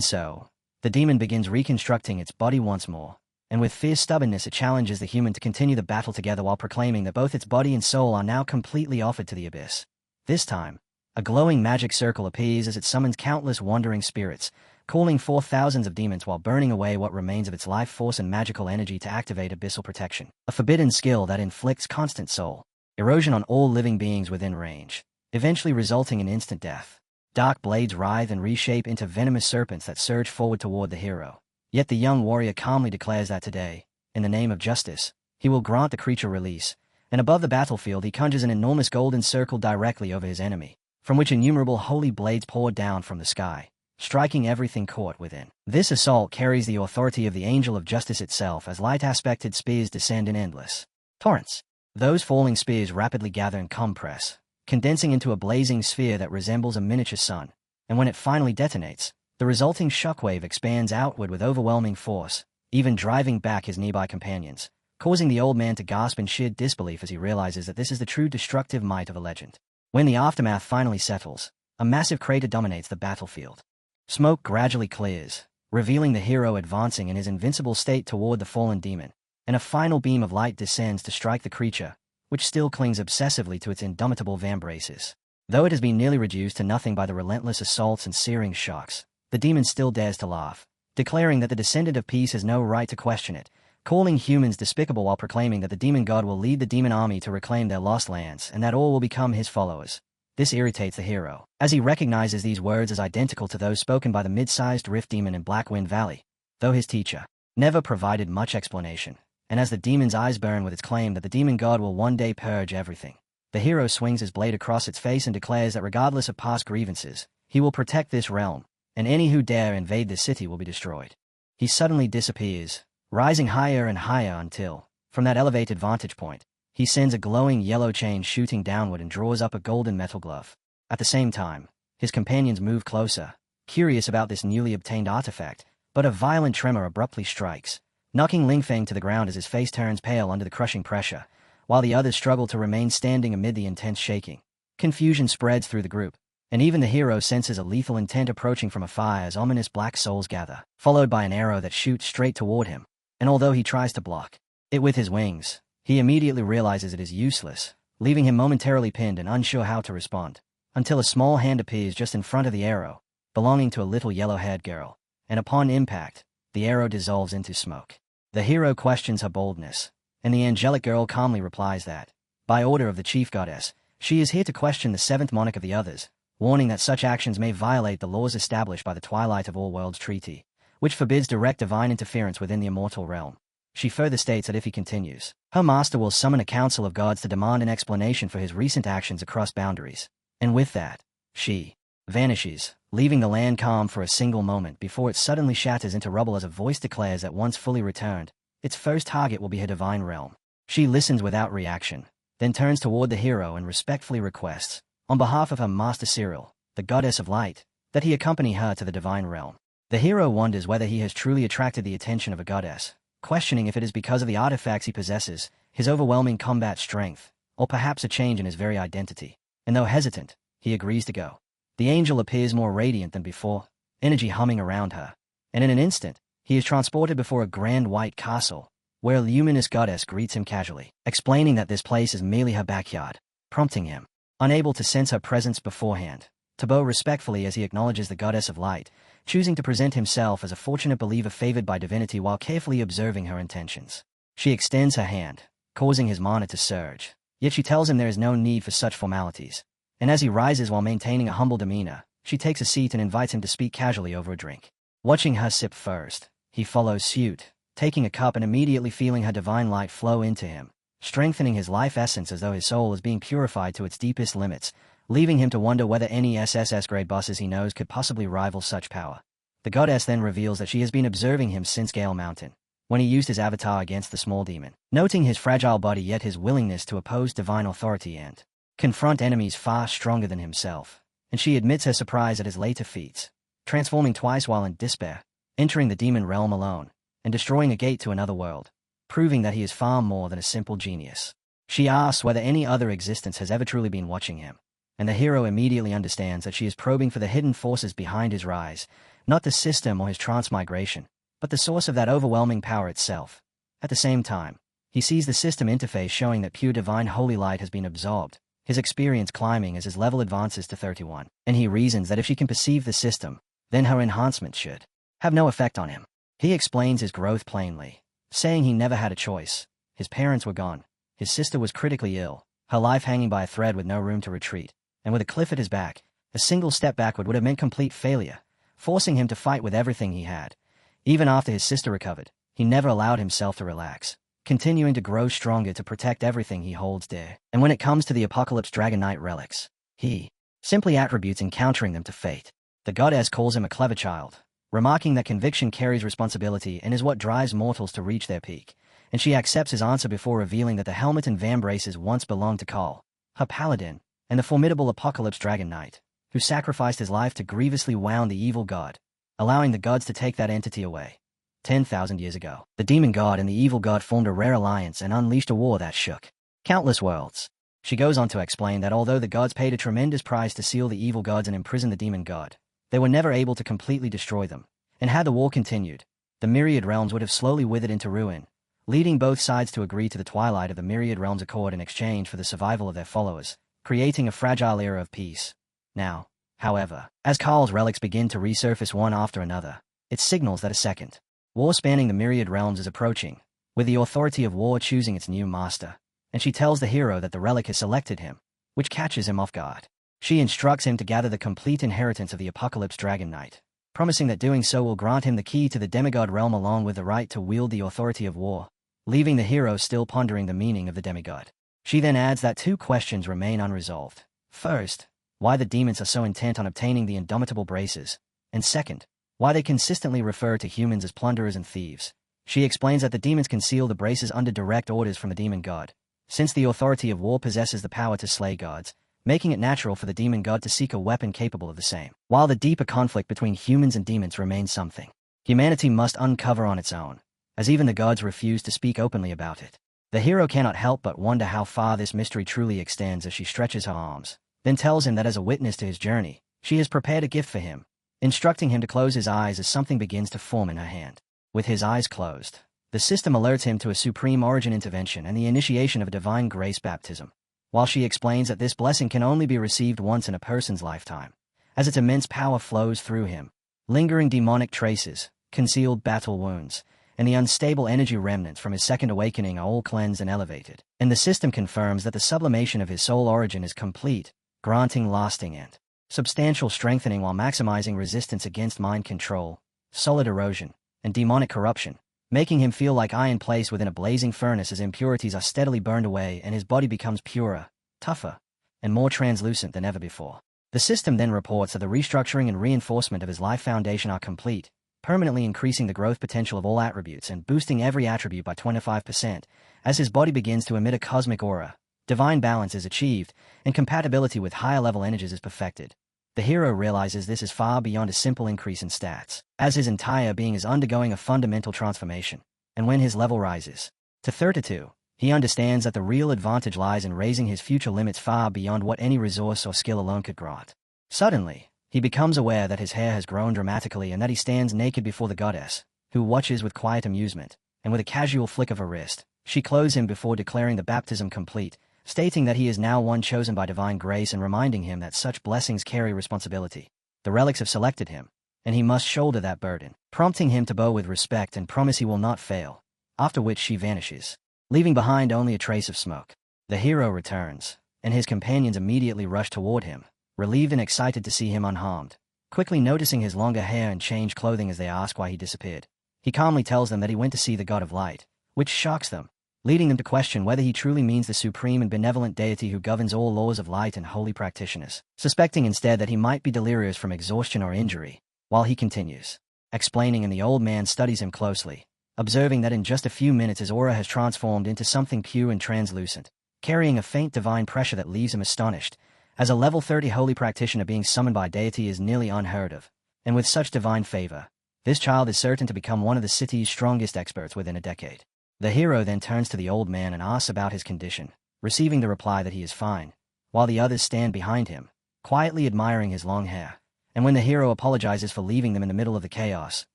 so, the demon begins reconstructing its body once more, and with fierce stubbornness it challenges the human to continue the battle together while proclaiming that both its body and soul are now completely offered to the abyss. This time, a glowing magic circle appears as it summons countless wandering spirits, calling forth thousands of demons while burning away what remains of its life force and magical energy to activate abyssal protection, a forbidden skill that inflicts constant soul erosion on all living beings within range, eventually resulting in instant death. Dark blades writhe and reshape into venomous serpents that surge forward toward the hero. Yet the young warrior calmly declares that today, in the name of justice, he will grant the creature release, and above the battlefield he conjures an enormous golden circle directly over his enemy, from which innumerable holy blades pour down from the sky, striking everything caught within. This assault carries the authority of the Angel of Justice itself as light-aspected spears descend in endless torrents. Those falling spears rapidly gather and compress, condensing into a blazing sphere that resembles a miniature sun, and when it finally detonates, the resulting shockwave expands outward with overwhelming force, even driving back his nearby companions, causing the old man to gasp in sheer disbelief as he realizes that this is the true destructive might of a legend. When the aftermath finally settles, a massive crater dominates the battlefield. Smoke gradually clears, revealing the hero advancing in his invincible state toward the fallen demon, and a final beam of light descends to strike the creature, which still clings obsessively to its indomitable vambraces. Though it has been nearly reduced to nothing by the relentless assaults and searing shocks, the demon still dares to laugh, declaring that the descendant of peace has no right to question it, calling humans despicable while proclaiming that the demon god will lead the demon army to reclaim their lost lands and that all will become his followers. This irritates the hero, as he recognizes these words as identical to those spoken by the mid-sized rift demon in Blackwind Valley, though his teacher never provided much explanation, and as the demon's eyes burn with its claim that the demon god will one day purge everything, the hero swings his blade across its face and declares that regardless of past grievances, he will protect this realm, and any who dare invade this city will be destroyed. He suddenly disappears, rising higher and higher until, from that elevated vantage point, he sends a glowing yellow chain shooting downward and draws up a golden metal glove. At the same time, his companions move closer, curious about this newly obtained artifact, but a violent tremor abruptly strikes, knocking Ling Feng to the ground as his face turns pale under the crushing pressure, while the others struggle to remain standing amid the intense shaking. Confusion spreads through the group, and even the hero senses a lethal intent approaching from afar as ominous black souls gather, followed by an arrow that shoots straight toward him, and although he tries to block it with his wings, he immediately realizes it is useless, leaving him momentarily pinned and unsure how to respond, until a small hand appears just in front of the arrow, belonging to a little yellow-haired girl, and upon impact, the arrow dissolves into smoke. The hero questions her boldness, and the angelic girl calmly replies that, by order of the chief goddess, she is here to question the seventh monarch of the others, warning that such actions may violate the laws established by the Twilight of All Worlds Treaty, which forbids direct divine interference within the immortal realm. She further states that if he continues, her master will summon a council of gods to demand an explanation for his recent actions across boundaries. And with that, she vanishes, leaving the land calm for a single moment before it suddenly shatters into rubble as a voice declares that once fully returned, its first target will be her divine realm. She listens without reaction, then turns toward the hero and respectfully requests, on behalf of her master Cyril, the goddess of light, that he accompany her to the divine realm. The hero wonders whether he has truly attracted the attention of a goddess, questioning if it is because of the artifacts he possesses, his overwhelming combat strength, or perhaps a change in his very identity. And though hesitant, he agrees to go. The angel appears more radiant than before, energy humming around her, and in an instant, he is transported before a grand white castle, where a luminous goddess greets him casually, explaining that this place is merely her backyard, prompting him, unable to sense her presence beforehand, to bow respectfully as he acknowledges the goddess of light, choosing to present himself as a fortunate believer favored by divinity while carefully observing her intentions. She extends her hand, causing his mana to surge, yet she tells him there is no need for such formalities. And as he rises while maintaining a humble demeanor, she takes a seat and invites him to speak casually over a drink. Watching her sip first, he follows suit, taking a cup and immediately feeling her divine light flow into him, strengthening his life essence as though his soul is being purified to its deepest limits, leaving him to wonder whether any SSS-grade bosses he knows could possibly rival such power. The goddess then reveals that she has been observing him since Gale Mountain, when he used his avatar against the small demon, noting his fragile body yet his willingness to oppose divine authority and confront enemies far stronger than himself. And she admits her surprise at his later feats, transforming twice while in despair, entering the demon realm alone, and destroying a gate to another world, proving that he is far more than a simple genius. She asks whether any other existence has ever truly been watching him, and the hero immediately understands that she is probing for the hidden forces behind his rise, not the system or his transmigration, but the source of that overwhelming power itself. At the same time, he sees the system interface showing that pure divine holy light has been absorbed, his experience climbing as his level advances to 31, and he reasons that if she can perceive the system, then her enhancement should have no effect on him. He explains his growth plainly, saying he never had a choice. His parents were gone, his sister was critically ill, her life hanging by a thread with no room to retreat, and with a cliff at his back, a single step backward would have meant complete failure, forcing him to fight with everything he had. Even after his sister recovered, he never allowed himself to relax, continuing to grow stronger to protect everything he holds dear. And when it comes to the Apocalypse Dragon Knight relics, he simply attributes encountering them to fate. The goddess calls him a clever child, remarking that conviction carries responsibility and is what drives mortals to reach their peak, and she accepts his answer before revealing that the helmet and vambraces once belonged to Cole, her paladin, and the formidable Apocalypse Dragon Knight, who sacrificed his life to grievously wound the evil god, allowing the gods to take that entity away. 10,000 years ago, the demon god and the evil god formed a rare alliance and unleashed a war that shook countless worlds. She goes on to explain that although the gods paid a tremendous price to seal the evil gods and imprison the demon god, they were never able to completely destroy them, and had the war continued, the myriad realms would have slowly withered into ruin, leading both sides to agree to the twilight of the myriad realms accord in exchange for the survival of their followers, creating a fragile era of peace. Now, however, as Carl's relics begin to resurface one after another, it signals that a second war spanning the myriad realms is approaching, with the authority of war choosing its new master, and she tells the hero that the relic has selected him, which catches him off guard. She instructs him to gather the complete inheritance of the Apocalypse Dragon Knight, promising that doing so will grant him the key to the demigod realm along with the right to wield the authority of war, leaving the hero still pondering the meaning of the demigod. She then adds that two questions remain unresolved. First, why the demons are so intent on obtaining the indomitable braces, and second, why they consistently refer to humans as plunderers and thieves. She explains that the demons conceal the braces under direct orders from the demon god, since the authority of war possesses the power to slay gods, making it natural for the demon god to seek a weapon capable of the same. While the deeper conflict between humans and demons remains something humanity must uncover on its own, as even the gods refuse to speak openly about it. The hero cannot help but wonder how far this mystery truly extends as she stretches her arms, then tells him that as a witness to his journey, she has prepared a gift for him, instructing him to close his eyes as something begins to form in her hand. With his eyes closed, the system alerts him to a supreme origin intervention and the initiation of a divine grace baptism, while she explains that this blessing can only be received once in a person's lifetime, as its immense power flows through him. Lingering demonic traces, concealed battle wounds, and the unstable energy remnants from his second awakening are all cleansed and elevated, and the system confirms that the sublimation of his soul origin is complete, granting lasting and substantial strengthening while maximizing resistance against mind control, solid erosion, and demonic corruption, making him feel like iron placed within a blazing furnace as impurities are steadily burned away and his body becomes purer, tougher, and more translucent than ever before. The system then reports that the restructuring and reinforcement of his life foundation are complete, permanently increasing the growth potential of all attributes and boosting every attribute by 25%, as his body begins to emit a cosmic aura. Divine balance is achieved, and compatibility with higher-level energies is perfected. The hero realizes this is far beyond a simple increase in stats, as his entire being is undergoing a fundamental transformation, and when his level rises to 32, he understands that the real advantage lies in raising his future limits far beyond what any resource or skill alone could grant. Suddenly, he becomes aware that his hair has grown dramatically and that he stands naked before the goddess, who watches with quiet amusement, and with a casual flick of her wrist, she clothes him before declaring the baptism complete, stating that he is now one chosen by divine grace and reminding him that such blessings carry responsibility. The relics have selected him, and he must shoulder that burden, prompting him to bow with respect and promise he will not fail, after which she vanishes, leaving behind only a trace of smoke. The hero returns, and his companions immediately rush toward him, relieved and excited to see him unharmed, quickly noticing his longer hair and changed clothing as they ask why he disappeared. He calmly tells them that he went to see the god of light, which shocks them, leading them to question whether he truly means the supreme and benevolent deity who governs all laws of light and holy practitioners, suspecting instead that he might be delirious from exhaustion or injury, while he continues, explaining, and the old man studies him closely, observing that in just a few minutes his aura has transformed into something pure and translucent, carrying a faint divine pressure that leaves him astonished, as a level 30 holy practitioner being summoned by deity is nearly unheard of, and with such divine favor, this child is certain to become one of the city's strongest experts within a decade. The hero then turns to the old man and asks about his condition, receiving the reply that he is fine, while the others stand behind him, quietly admiring his long hair. And when the hero apologizes for leaving them in the middle of the chaos,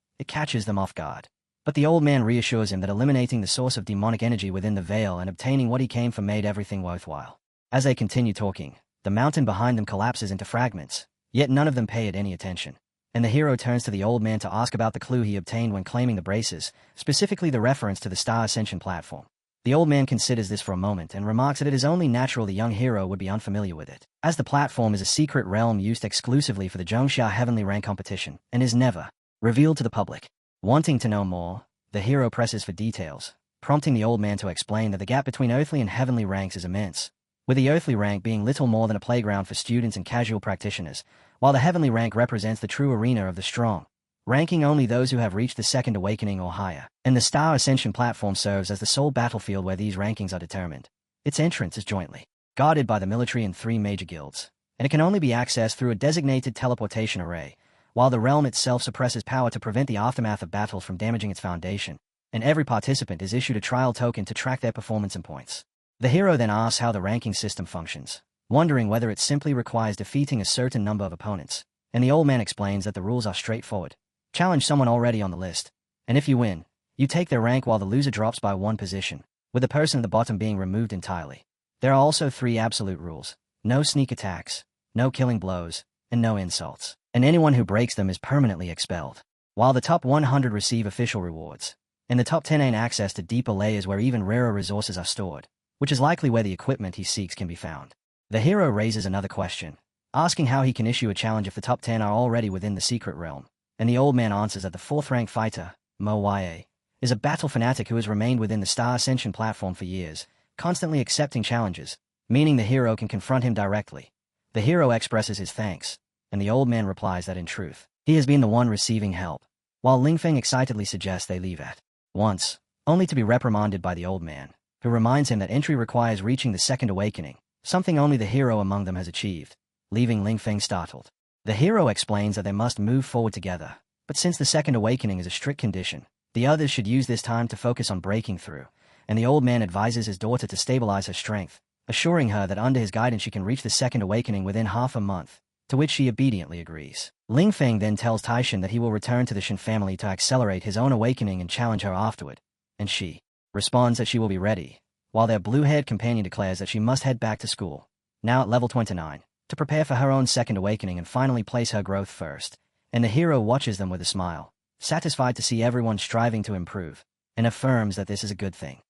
it catches them off guard. But the old man reassures him that eliminating the source of demonic energy within the veil and obtaining what he came for made everything worthwhile. As they continue talking, the mountain behind them collapses into fragments, yet none of them pay it any attention. And the hero turns to the old man to ask about the clue he obtained when claiming the braces, specifically the reference to the Star Ascension platform. The old man considers this for a moment and remarks that it is only natural the young hero would be unfamiliar with it, as the platform is a secret realm used exclusively for the Zhongxia Heavenly Rank competition and is never revealed to the public. Wanting to know more, the hero presses for details, prompting the old man to explain that the gap between earthly and heavenly ranks is immense, with the earthly rank being little more than a playground for students and casual practitioners, while the heavenly rank represents the true arena of the strong, ranking only those who have reached the second awakening or higher, and the Star Ascension platform serves as the sole battlefield where these rankings are determined. Its entrance is jointly guarded by the military and 3 major guilds, and it can only be accessed through a designated teleportation array, while the realm itself suppresses power to prevent the aftermath of battles from damaging its foundation, and every participant is issued a trial token to track their performance and points. The hero then asks how the ranking system functions, wondering whether it simply requires defeating a certain number of opponents, and the old man explains that the rules are straightforward. Challenge someone already on the list, and if you win, you take their rank while the loser drops by 1 position, with the person at the bottom being removed entirely. There are also 3 absolute rules: no sneak attacks, no killing blows, and no insults, and anyone who breaks them is permanently expelled. While the top 100 receive official rewards, and the top 10 gain access to deeper layers where even rarer resources are stored, which is likely where the equipment he seeks can be found. The hero raises another question, asking how he can issue a challenge if the top 10 are already within the secret realm, and the old man answers that the 4th-rank fighter, manhwa, is a battle fanatic who has remained within the Star Ascension platform for years, constantly accepting challenges, meaning the hero can confront him directly. The hero expresses his thanks, and the old man replies that in truth, he has been the one receiving help, while Lingfeng excitedly suggests they leave at once, only to be reprimanded by the old man, who reminds him that entry requires reaching the second awakening, something only the hero among them has achieved, leaving Lingfeng startled. The hero explains that they must move forward together, but since the second awakening is a strict condition, the others should use this time to focus on breaking through, and the old man advises his daughter to stabilize her strength, assuring her that under his guidance she can reach the second awakening within half a month, to which she obediently agrees. Lingfeng then tells Taishan that he will return to the Shen family to accelerate his own awakening and challenge her afterward, and she responds that she will be ready, while their blue-haired companion declares that she must head back to school, now at level 29, to prepare for her own second awakening and finally place her growth first, and the hero watches them with a smile, satisfied to see everyone striving to improve, and affirms that this is a good thing.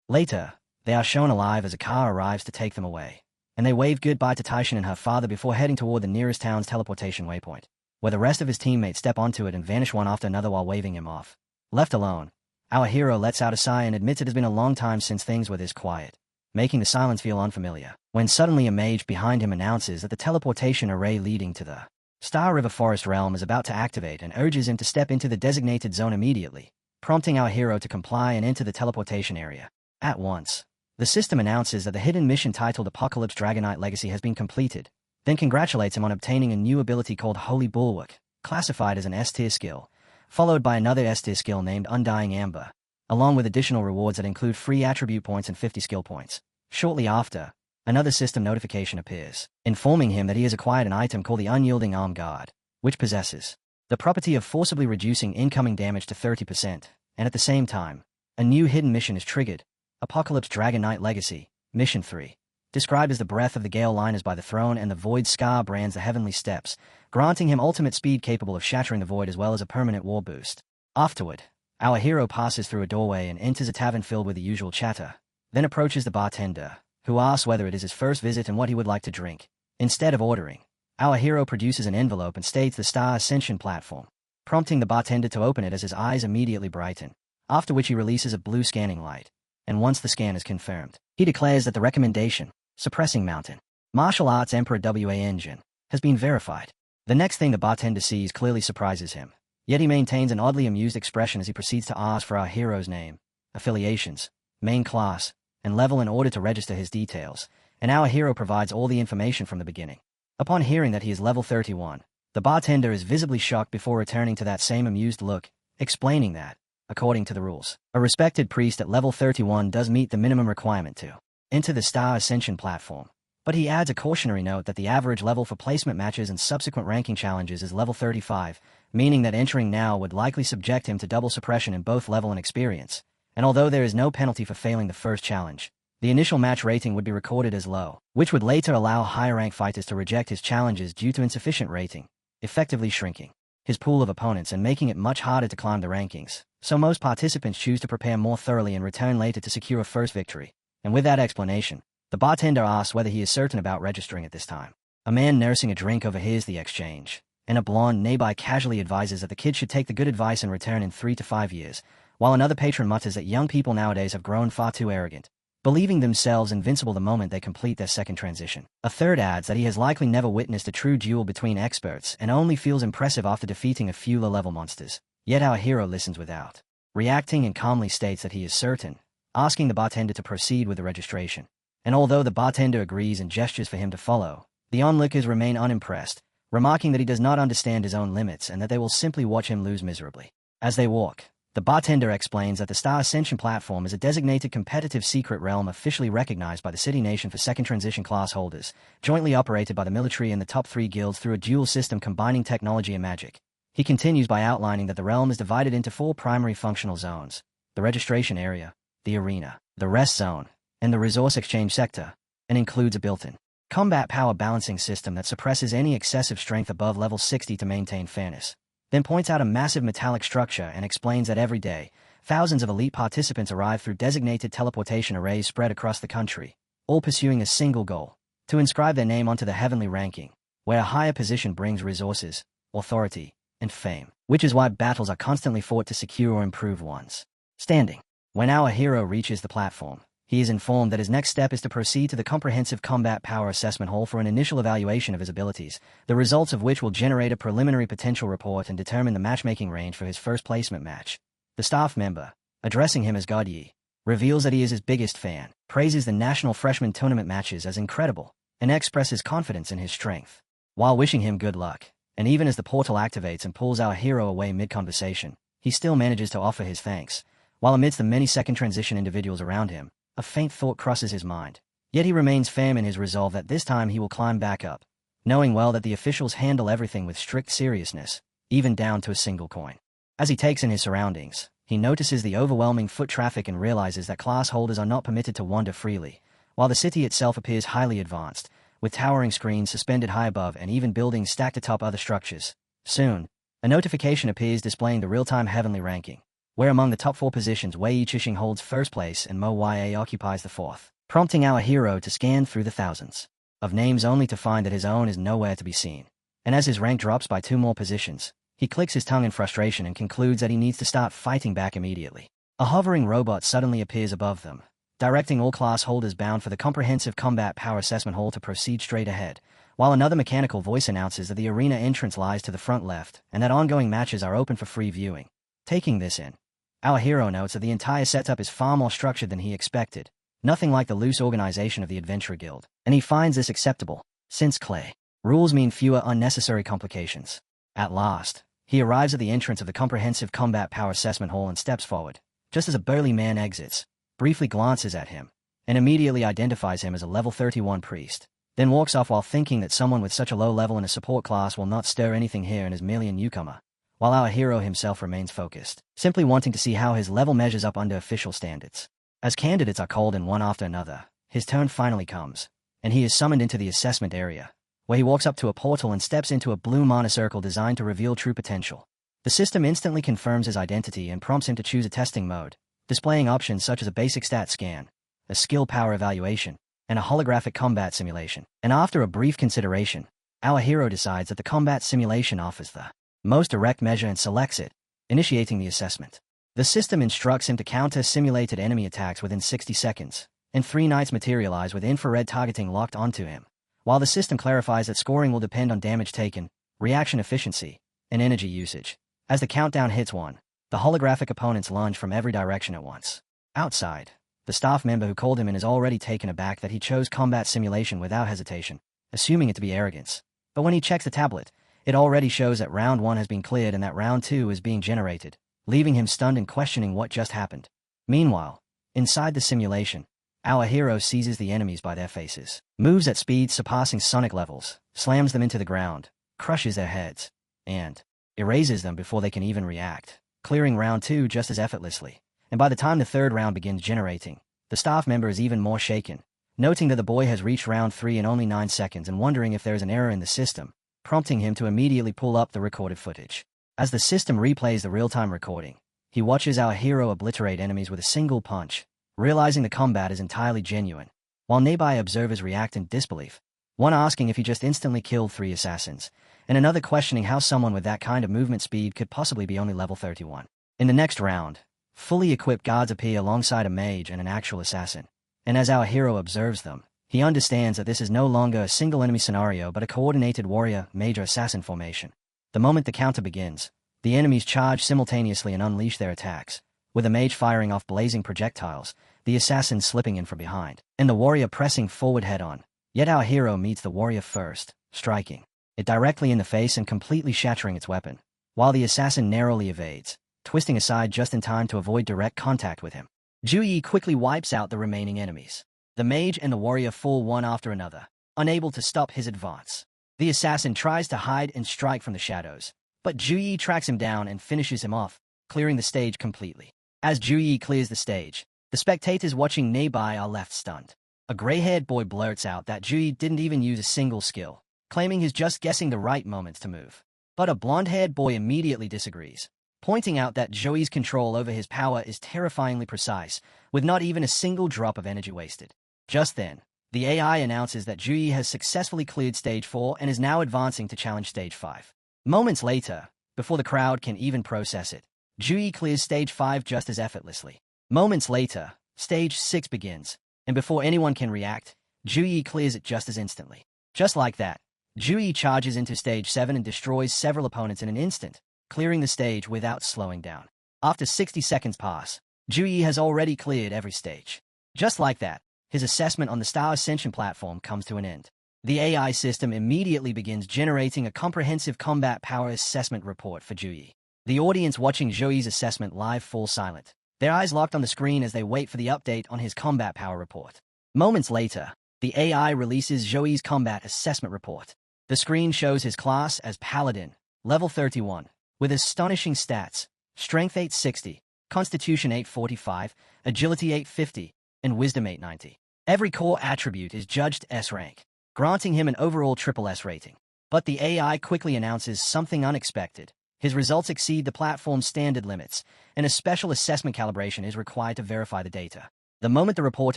Later, they are shown alive as a car arrives to take them away, and they wave goodbye to Taishan and her father before heading toward the nearest town's teleportation waypoint, where the rest of his teammates step onto it and vanish one after another while waving him off. Left alone, our hero lets out a sigh and admits it has been a long time since things were this quiet, making the silence feel unfamiliar, when suddenly a mage behind him announces that the teleportation array leading to the Star River Forest realm is about to activate and urges him to step into the designated zone immediately, prompting our hero to comply and enter the teleportation area. At once, the system announces that the hidden mission titled Apocalypse Dragonite Legacy has been completed, then congratulates him on obtaining a new ability called Holy Bulwark, classified as an S-tier skill, followed by another S-tier skill named Undying Amber, along with additional rewards that include free attribute points and 50 skill points. Shortly after, another system notification appears, informing him that he has acquired an item called the Unyielding Arm Guard, which possesses the property of forcibly reducing incoming damage to 30%, and at the same time, a new hidden mission is triggered, Apocalypse Dragonite Legacy, Mission 3. described as the breath of the gale liners by the throne, and the void scar brands the heavenly steps, granting him ultimate speed capable of shattering the void as well as a permanent war boost. Afterward, our hero passes through a doorway and enters a tavern filled with the usual chatter, then approaches the bartender, who asks whether it is his first visit and what he would like to drink. Instead of ordering, our hero produces an envelope and states the Star Ascension platform, prompting the bartender to open it as his eyes immediately brighten, after which he releases a blue scanning light, and once the scan is confirmed, he declares that the recommendation, Suppressing Mountain, Martial Arts Emperor WA Engine, has been verified. The next thing the bartender sees clearly surprises him, yet he maintains an oddly amused expression as he proceeds to ask for our hero's name, affiliations, main class, and level in order to register his details, and our hero provides all the information from the beginning. Upon hearing that he is level 31, the bartender is visibly shocked before returning to that same amused look, explaining that, according to the rules, a respected priest at level 31 does meet the minimum requirement to enter the Star Ascension platform, but he adds a cautionary note that the average level for placement matches and subsequent ranking challenges is level 35, meaning that entering now would likely subject him to double suppression in both level and experience, and although there is no penalty for failing the first challenge, the initial match rating would be recorded as low, which would later allow higher-rank fighters to reject his challenges due to insufficient rating, effectively shrinking his pool of opponents and making it much harder to climb the rankings. So most participants choose to prepare more thoroughly and return later to secure a first victory. And with that explanation, the bartender asks whether he is certain about registering at this time. A man nursing a drink overhears the exchange, and a blonde nearby casually advises that the kid should take the good advice and return in 3 to 5 years, while another patron mutters that young people nowadays have grown far too arrogant, believing themselves invincible the moment they complete their second transition. A third adds that he has likely never witnessed a true duel between experts and only feels impressive after defeating a few low-level monsters. Yet our hero listens without reacting and calmly states that he is certain, asking the bartender to proceed with the registration. And although the bartender agrees and gestures for him to follow, the onlookers remain unimpressed, remarking that he does not understand his own limits and that they will simply watch him lose miserably. As they walk, the bartender explains that the Star Ascension platform is a designated competitive secret realm officially recognized by the City Nation for second transition class holders, jointly operated by the military and the top 3 guilds through a dual system combining technology and magic. He continues by outlining that the realm is divided into 4 primary functional zones: the registration area, the arena, the rest zone, and the resource exchange sector, and includes a built-in combat power balancing system that suppresses any excessive strength above level 60 to maintain fairness. Then points out a massive metallic structure and explains that every day, thousands of elite participants arrive through designated teleportation arrays spread across the country, all pursuing a single goal: to inscribe their name onto the heavenly ranking, where a higher position brings resources, authority, and fame, which is why battles are constantly fought to secure or improve one's standing. When our hero reaches the platform, he is informed that his next step is to proceed to the Comprehensive Combat Power Assessment Hall for an initial evaluation of his abilities, the results of which will generate a preliminary potential report and determine the matchmaking range for his first placement match. The staff member, addressing him as Godye, reveals that he is his biggest fan, praises the National Freshman Tournament matches as incredible, and expresses confidence in his strength, while wishing him good luck. And even as the portal activates and pulls our hero away mid-conversation, he still manages to offer his thanks, while amidst the many second transition individuals around him, a faint thought crosses his mind. Yet he remains firm in his resolve that this time he will climb back up, knowing well that the officials handle everything with strict seriousness, even down to a single coin. As he takes in his surroundings, he notices the overwhelming foot traffic and realizes that class holders are not permitted to wander freely, while the city itself appears highly advanced, with towering screens suspended high above and even buildings stacked atop other structures. Soon, a notification appears displaying the real-time heavenly ranking, where among the top 4 positions Wei Yichishing holds first place and Mo Ya occupies the 4th, prompting our hero to scan through the thousands of names only to find that his own is nowhere to be seen. And as his rank drops by 2 more positions, he clicks his tongue in frustration and concludes that he needs to start fighting back immediately. A hovering robot suddenly appears above them, directing all class holders bound for the Comprehensive Combat Power Assessment Hall to proceed straight ahead, while another mechanical voice announces that the arena entrance lies to the front left and that ongoing matches are open for free viewing. Taking this in, our hero notes that the entire setup is far more structured than he expected, nothing like the loose organization of the Adventurer Guild, and he finds this acceptable, since Clay rules mean fewer unnecessary complications. At last, he arrives at the entrance of the Comprehensive Combat Power Assessment Hall and steps forward, just as a burly man exits, briefly glances at him, and immediately identifies him as a level 31 priest, then walks off while thinking that someone with such a low level in a support class will not stir anything here and is merely a newcomer, while our hero himself remains focused, simply wanting to see how his level measures up under official standards. As candidates are called in one after another, his turn finally comes, and he is summoned into the assessment area, where he walks up to a portal and steps into a blue mana circle designed to reveal true potential. The system instantly confirms his identity and prompts him to choose a testing mode, displaying options such as a basic stat scan, a skill power evaluation, and a holographic combat simulation. And after a brief consideration, our hero decides that the combat simulation offers the most direct measure and selects it, initiating the assessment. The system instructs him to counter simulated enemy attacks within 60 seconds, and 3 knights materialize with infrared targeting locked onto him, while the system clarifies that scoring will depend on damage taken, reaction efficiency, and energy usage. As the countdown hits 1, the holographic opponents lunge from every direction at once. Outside, the staff member who called him in is already taken aback that he chose combat simulation without hesitation, assuming it to be arrogance. But when he checks the tablet, it already shows that round 1 has been cleared and that round 2 is being generated, leaving him stunned and questioning what just happened. Meanwhile, inside the simulation, our hero seizes the enemies by their faces, moves at speeds surpassing sonic levels, slams them into the ground, crushes their heads, and erases them before they can even react, clearing round 2 just as effortlessly. And by the time the third round begins generating, the staff member is even more shaken, noting that the boy has reached round 3 in only 9 seconds and wondering if there is an error in the system, prompting him to immediately pull up the recorded footage. As the system replays the real-time recording, he watches our hero obliterate enemies with a single punch, realizing the combat is entirely genuine, while nearby observers react in disbelief, one asking if he just instantly killed 3 assassins, and another questioning how someone with that kind of movement speed could possibly be only level 31. In the next round, fully equipped guards appear alongside a mage and an actual assassin, and as our hero observes them, he understands that this is no longer a single enemy scenario but a coordinated warrior-mage-assassin formation. The moment the counter begins, the enemies charge simultaneously and unleash their attacks, with the mage firing off blazing projectiles, the assassin slipping in from behind, and the warrior pressing forward head-on. Yet our hero meets the warrior first, striking it directly in the face and completely shattering its weapon, while the assassin narrowly evades, twisting aside just in time to avoid direct contact with him. Juyi quickly wipes out the remaining enemies. The mage and the warrior fall one after another, unable to stop his advance. The assassin tries to hide and strike from the shadows, but Juyi tracks him down and finishes him off, clearing the stage completely. As Juyi clears the stage, the spectators watching nearby are left stunned. A gray-haired boy blurts out that Juyi didn't even use a single skill, claiming he's just guessing the right moments to move. But a blonde-haired boy immediately disagrees, pointing out that Juyi's control over his power is terrifyingly precise, with not even a single drop of energy wasted. Just then, the AI announces that Juyi has successfully cleared Stage 4 and is now advancing to challenge Stage 5. Moments later, before the crowd can even process it, Juyi clears Stage 5 just as effortlessly. Moments later, Stage 6 begins, and before anyone can react, Juyi clears it just as instantly. Just like that, Juyi charges into Stage 7 and destroys several opponents in an instant, clearing the stage without slowing down. After 60 seconds pass, Juyi has already cleared every stage. Just like that, his assessment on the Star Ascension platform comes to an end. The AI system immediately begins generating a comprehensive combat power assessment report for Juyi. The audience watching Juyi's assessment live fall silent, their eyes locked on the screen as they wait for the update on his combat power report. Moments later, the AI releases Juyi's combat assessment report. The screen shows his class as Paladin, level 31, with astonishing stats: Strength 860, Constitution 845, Agility 850, and Wisdom 890. Every core attribute is judged S rank, granting him an overall triple S rating. But the AI quickly announces something unexpected. His results exceed the platform's standard limits, and a special assessment calibration is required to verify the data. The moment the report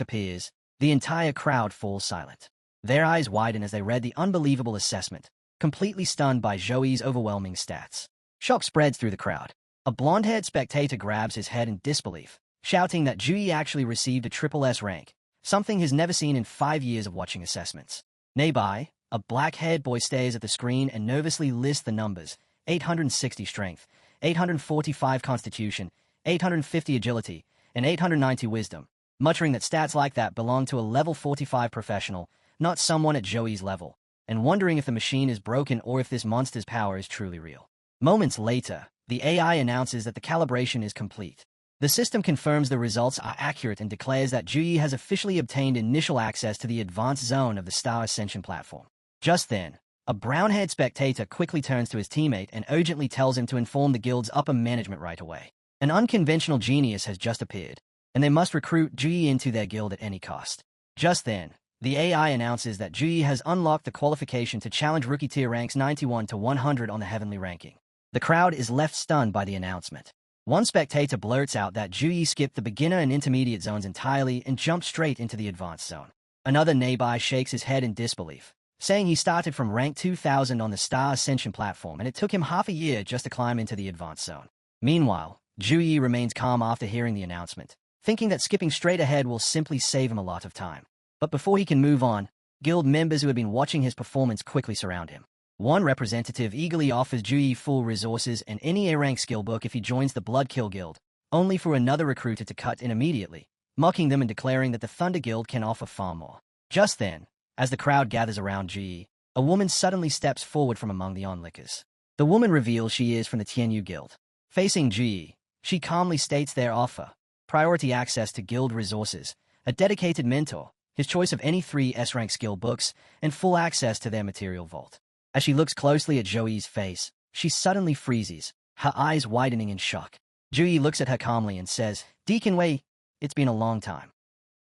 appears, the entire crowd falls silent. Their eyes widen as they read the unbelievable assessment, completely stunned by Juyi's overwhelming stats. Shock spreads through the crowd. A blonde-haired spectator grabs his head in disbelief, shouting that Juyi actually received a triple S rank, something he's never seen in 5 years of watching assessments. Nearby, a black-haired boy stares at the screen and nervously lists the numbers: 860 strength, 845 constitution, 850 agility, and 890 wisdom, muttering that stats like that belong to a level 45 professional, not someone at Juyi's level, and wondering if the machine is broken or if this monster's power is truly real. Moments later, the AI announces that the calibration is complete. The system confirms the results are accurate and declares that Juyi has officially obtained initial access to the advanced zone of the Star Ascension platform. Just then, a brown-haired spectator quickly turns to his teammate and urgently tells him to inform the guild's upper management right away. An unconventional genius has just appeared, and they must recruit Juyi into their guild at any cost. Just then, The AI announces that Juyi has unlocked the qualification to challenge rookie tier ranks 91 to 100 on the heavenly ranking. The crowd is left stunned by the announcement. One spectator blurts out that Juyi skipped the beginner and intermediate zones entirely and jumped straight into the advanced zone. Another nearby shakes his head in disbelief, saying he started from rank 2000 on the Star Ascension platform and it took him half a year just to climb into the advanced zone. Meanwhile, Juyi remains calm after hearing the announcement, thinking that skipping straight ahead will simply save him a lot of time. But before he can move on, guild members who have been watching his performance quickly surround him. One representative eagerly offers Juyi full resources and any A-rank skill book if he joins the Blood Kill Guild, only for another recruiter to cut in immediately, mocking them and declaring that the Thunder Guild can offer far more. Just then, as the crowd gathers around Juyi, a woman suddenly steps forward from among the onlookers. The woman reveals she is from the Tianyu Guild. Facing Juyi, she calmly states their offer: priority access to guild resources, a dedicated mentor, his choice of any 3 S-rank skill books, and full access to their material vault. As she looks closely at Juyi's face, she suddenly freezes, her eyes widening in shock. Juyi looks at her calmly and says, "Deacon Wei, it's been a long time."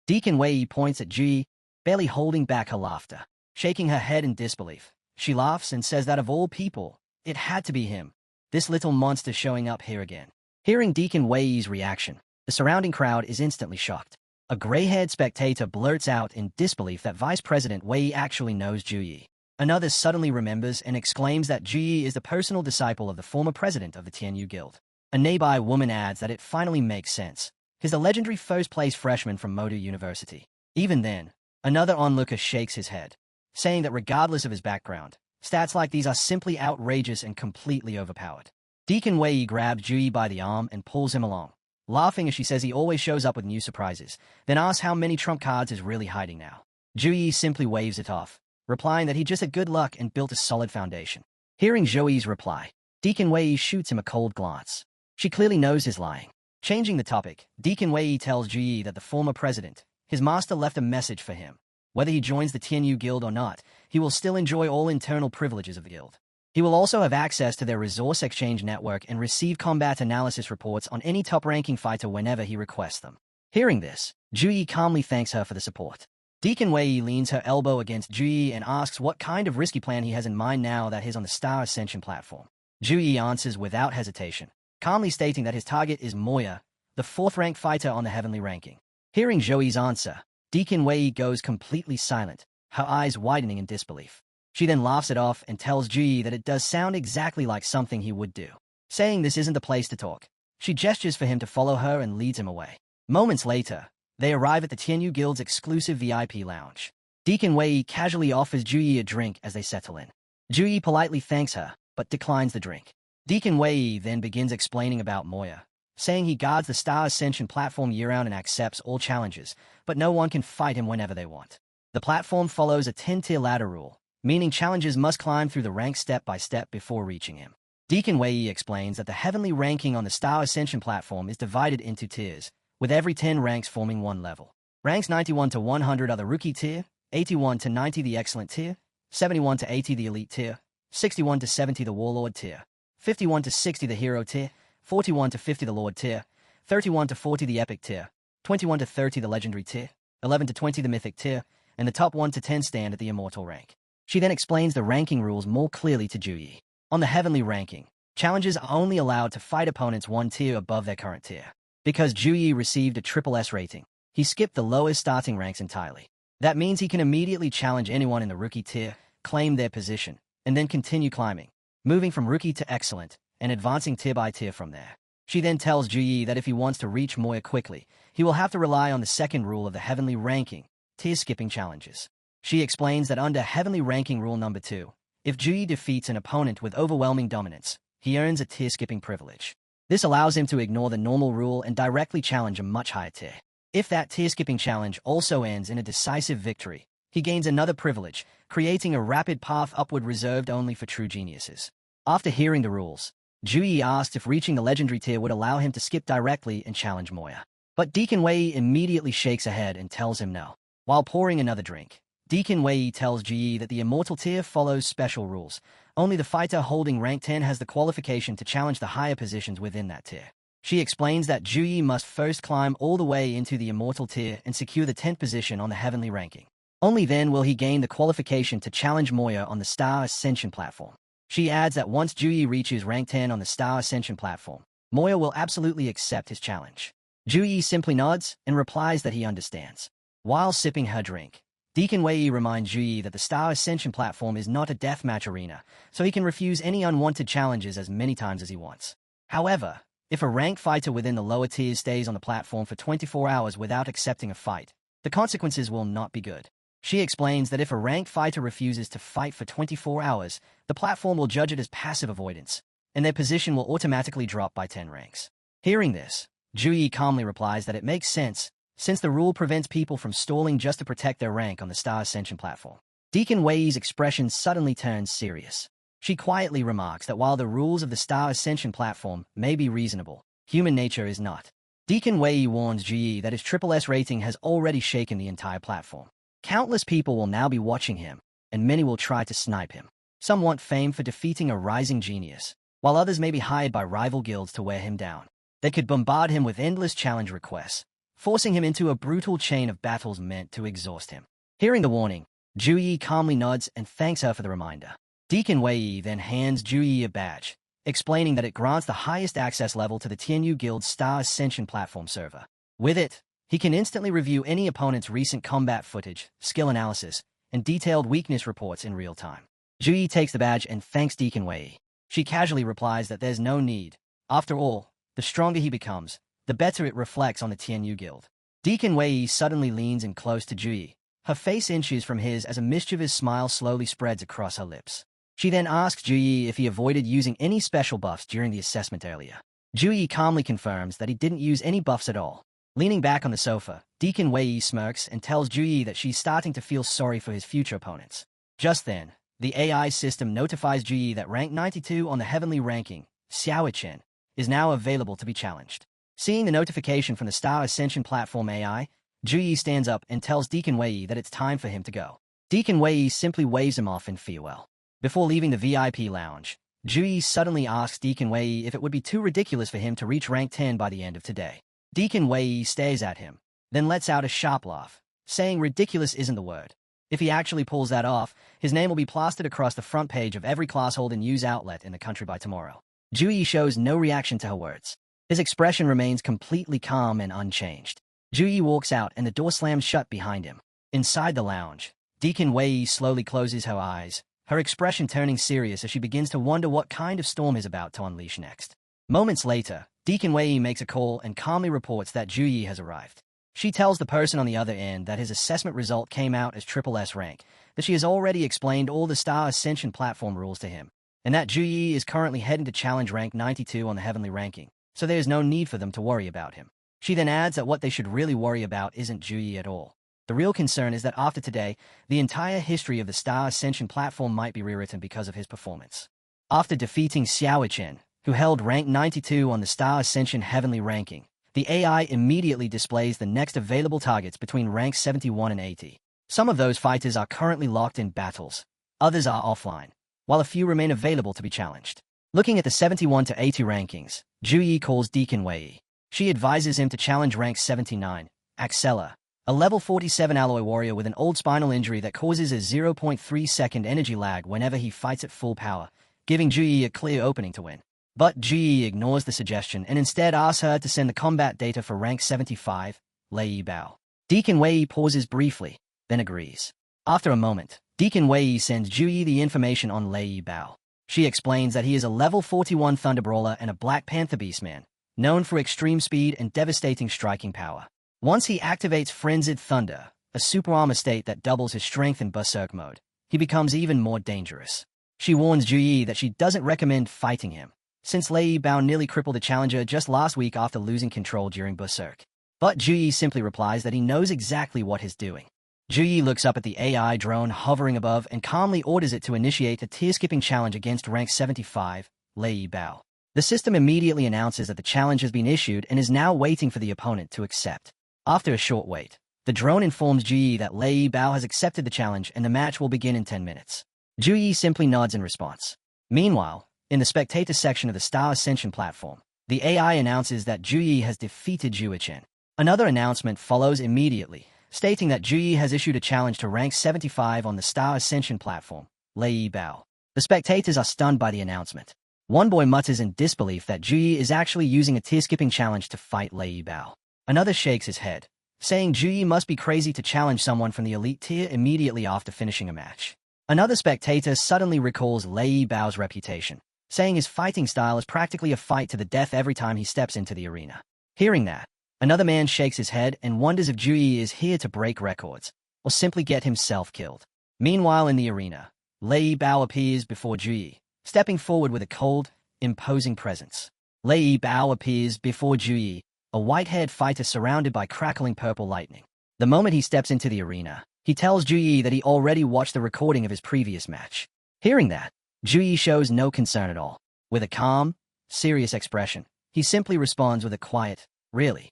Deacon Wei points at Juyi, barely holding back her laughter. Shaking her head in disbelief, she laughs and says that of all people, it had to be him, this little monster showing up here again. Hearing Deacon Wei's reaction, the surrounding crowd is instantly shocked. A gray-haired spectator blurts out in disbelief that Vice President Wei actually knows Juyi. Another suddenly remembers and exclaims that Juyi is the personal disciple of the former president of the Tianyu Guild. A nearby woman adds that it finally makes sense. He's the legendary first-place freshman from Modu University. Even then, another onlooker shakes his head, saying that regardless of his background, stats like these are simply outrageous and completely overpowered. Deacon Wei grabs Juyi by the arm and pulls him along, laughing as she says he always shows up with new surprises, then asks how many trump cards is really hiding now. Juyi simply waves it off, replying that he just had good luck and built a solid foundation. Hearing Juyi's reply, Deacon Wei shoots him a cold glance. She clearly knows he's lying. Changing the topic, Deacon Wei tells Juyi that the former president, his master, left a message for him. Whether he joins the Tianyu Guild or not, he will still enjoy all internal privileges of the guild. He will also have access to their resource exchange network and receive combat analysis reports on any top-ranking fighter whenever he requests them. Hearing this, Juyi calmly thanks her for the support. Deacon Wei leans her elbow against Juyi and asks what kind of risky plan he has in mind now that he's on the Star Ascension platform. Juyi answers without hesitation, calmly stating that his target is Moya, the 4th-ranked fighter on the heavenly ranking. Hearing Juyi's answer, Deacon Wei goes completely silent, her eyes widening in disbelief. She then laughs it off and tells Juyi that it does sound exactly like something he would do. Saying this isn't the place to talk, she gestures for him to follow her and leads him away. Moments later, they arrive at the Tianyu Guild's exclusive VIP lounge. Deacon Wei casually offers Juyi a drink as they settle in. Juyi politely thanks her, but declines the drink. Deacon Wei then begins explaining about Moya, saying he guards the Star Ascension platform year-round and accepts all challenges, but no one can fight him whenever they want. The platform follows a 10-tier ladder rule, meaning challengers must climb through the ranks step by step before reaching him. Deacon Wei explains that the heavenly ranking on the Star Ascension platform is divided into tiers, with every 10 ranks forming one level. Ranks 91 to 100 are the rookie tier, 81 to 90 the excellent tier, 71 to 80 the elite tier, 61 to 70 the warlord tier, 51 to 60 the hero tier, 41 to 50 the lord tier, 31 to 40 the epic tier, 21 to 30 the legendary tier, 11 to 20 the mythic tier, and the top 1 to 10 stand at the immortal rank. She then explains the ranking rules more clearly to Juyi. On the heavenly ranking, challengers are only allowed to fight opponents 1 tier above their current tier. Because Juyi received a triple S rating, he skipped the lowest starting ranks entirely. That means he can immediately challenge anyone in the rookie tier, claim their position, and then continue climbing, moving from rookie to excellent, and advancing tier by tier from there. She then tells Juyi that if he wants to reach Moya quickly, he will have to rely on the second rule of the heavenly ranking, tier skipping challenges. She explains that under heavenly ranking rule number 2, if Juyi defeats an opponent with overwhelming dominance, he earns a tier skipping privilege. This allows him to ignore the normal rule and directly challenge a much higher tier. If that tier skipping challenge also ends in a decisive victory, he gains another privilege, creating a rapid path upward reserved only for true geniuses. After hearing the rules, Juyi asked if reaching the legendary tier would allow him to skip directly and challenge Moya. But Deacon Wei immediately shakes her head and tells him no. While pouring another drink, Deacon Wei tells Juyi that the immortal tier follows special rules. Only the fighter holding rank 10 has the qualification to challenge the higher positions within that tier. She explains that Juyi must first climb all the way into the immortal tier and secure the 10th position on the heavenly ranking. Only then will he gain the qualification to challenge Moya on the Star Ascension platform. She adds that once Juyi reaches rank 10 on the Star Ascension platform, Moya will absolutely accept his challenge. Juyi simply nods and replies that he understands. While sipping her drink, Deacon Wei reminds Juyi that the Star Ascension platform is not a deathmatch arena, so he can refuse any unwanted challenges as many times as he wants. However, if a ranked fighter within the lower tiers stays on the platform for 24 hours without accepting a fight, the consequences will not be good. She explains that if a ranked fighter refuses to fight for 24 hours, the platform will judge it as passive avoidance, and their position will automatically drop by 10 ranks. Hearing this, Juyi calmly replies that it makes sense, since the rule prevents people from stalling just to protect their rank on the Star Ascension platform. Deacon Wei's expression suddenly turns serious. She quietly remarks that while the rules of the Star Ascension platform may be reasonable, human nature is not. Deacon Wei warns Juyi that his SSS rating has already shaken the entire platform. Countless people will now be watching him, and many will try to snipe him. Some want fame for defeating a rising genius, while others may be hired by rival guilds to wear him down. They could bombard him with endless challenge requests, forcing him into a brutal chain of battles meant to exhaust him. Hearing the warning, Juyi calmly nods and thanks her for the reminder. Deacon Wei then hands Juyi a badge, explaining that it grants the highest access level to the Tianyu Guild's Star Ascension platform server. With it, he can instantly review any opponent's recent combat footage, skill analysis, and detailed weakness reports in real time. Juyi takes the badge and thanks Deacon Wei. She casually replies that there's no need. After all, the stronger he becomes, the better it reflects on the Tianyu Guild. Deacon Wei suddenly leans in close to Juyi. Her face inches from his as a mischievous smile slowly spreads across her lips. She then asks Juyi if he avoided using any special buffs during the assessment earlier. Juyi calmly confirms that he didn't use any buffs at all. Leaning back on the sofa, Deacon Wei smirks and tells Juyi that she's starting to feel sorry for his future opponents. Just then, the AI system notifies Juyi that rank 92 on the heavenly ranking, Xiaochen, is now available to be challenged. Seeing the notification from the Star Ascension platform AI, Juyi stands up and tells Deacon Wei that it's time for him to go. Deacon Wei simply waves him off in farewell. Before leaving the VIP lounge, Juyi suddenly asks Deacon Wei if it would be too ridiculous for him to reach rank 10 by the end of today. Deacon Wei stares at him, then lets out a sharp laugh, saying ridiculous isn't the word. If he actually pulls that off, his name will be plastered across the front page of every classhold and news outlet in the country by tomorrow. Juyi shows no reaction to her words. His expression remains completely calm and unchanged. Juyi walks out and the door slams shut behind him. Inside the lounge, Deacon Wei slowly closes her eyes, her expression turning serious as she begins to wonder what kind of storm is about to unleash next. Moments later, Deacon Wei makes a call and calmly reports that Juyi has arrived. She tells the person on the other end that his assessment result came out as SSS rank, that she has already explained all the Star Ascension platform rules to him, and that Juyi is currently heading to challenge rank 92 on the heavenly ranking, so there is no need for them to worry about him. She then adds that what they should really worry about isn't Juyi at all. The real concern is that after today, the entire history of the Star Ascension platform might be rewritten because of his performance. After defeating Xiaochen, who held rank 92 on the Star Ascension heavenly ranking, the AI immediately displays the next available targets between ranks 71 and 80. Some of those fighters are currently locked in battles, others are offline, while a few remain available to be challenged. Looking at the 71 to 80 rankings, Juyi calls Deacon Wei. She advises him to challenge rank 79, Axella, a level 47 alloy warrior with an old spinal injury that causes a 0.3-second energy lag whenever he fights at full power, giving Juyi a clear opening to win. But Juyi ignores the suggestion and instead asks her to send the combat data for rank 75, Lei Bao. Deacon Wei pauses briefly, then agrees. After a moment, Deacon Wei sends Juyi the information on Lei Bao. She explains that he is a level 41 Thunder Brawler and a Black Panther Beastman, known for extreme speed and devastating striking power. Once he activates Frenzied Thunder, a super armor state that doubles his strength in Berserk mode, he becomes even more dangerous. She warns Juyi that she doesn't recommend fighting him, since Lei Bao nearly crippled the challenger just last week after losing control during Berserk. But Juyi simply replies that he knows exactly what he's doing. Juyi looks up at the AI drone hovering above and calmly orders it to initiate a tier-skipping challenge against rank 75, Lei Bao. The system immediately announces that the challenge has been issued and is now waiting for the opponent to accept. After a short wait, the drone informs Juyi that Lei Bao has accepted the challenge and the match will begin in 10 minutes. Juyi simply nods in response. Meanwhile, in the spectator section of the Star Ascension platform, the AI announces that Juyi has defeated Juichen. Another announcement follows immediately, stating that Juyi has issued a challenge to rank 75 on the Star Ascension platform, Lei Bao. The spectators are stunned by the announcement. One boy mutters in disbelief that Juyi is actually using a tier-skipping challenge to fight Lei Bao. Another shakes his head, saying Juyi must be crazy to challenge someone from the elite tier immediately after finishing a match. Another spectator suddenly recalls Lei Bao's reputation, saying his fighting style is practically a fight to the death every time he steps into the arena. Hearing that, another man shakes his head and wonders if Juyi is here to break records, or simply get himself killed. Meanwhile in the arena, Lei Bao appears before Juyi, stepping forward with a cold, imposing presence. Lei Bao appears before Juyi, a white-haired fighter surrounded by crackling purple lightning. The moment he steps into the arena, he tells Juyi that he already watched the recording of his previous match. Hearing that, Juyi shows no concern at all. With a calm, serious expression, he simply responds with a quiet, "Really?"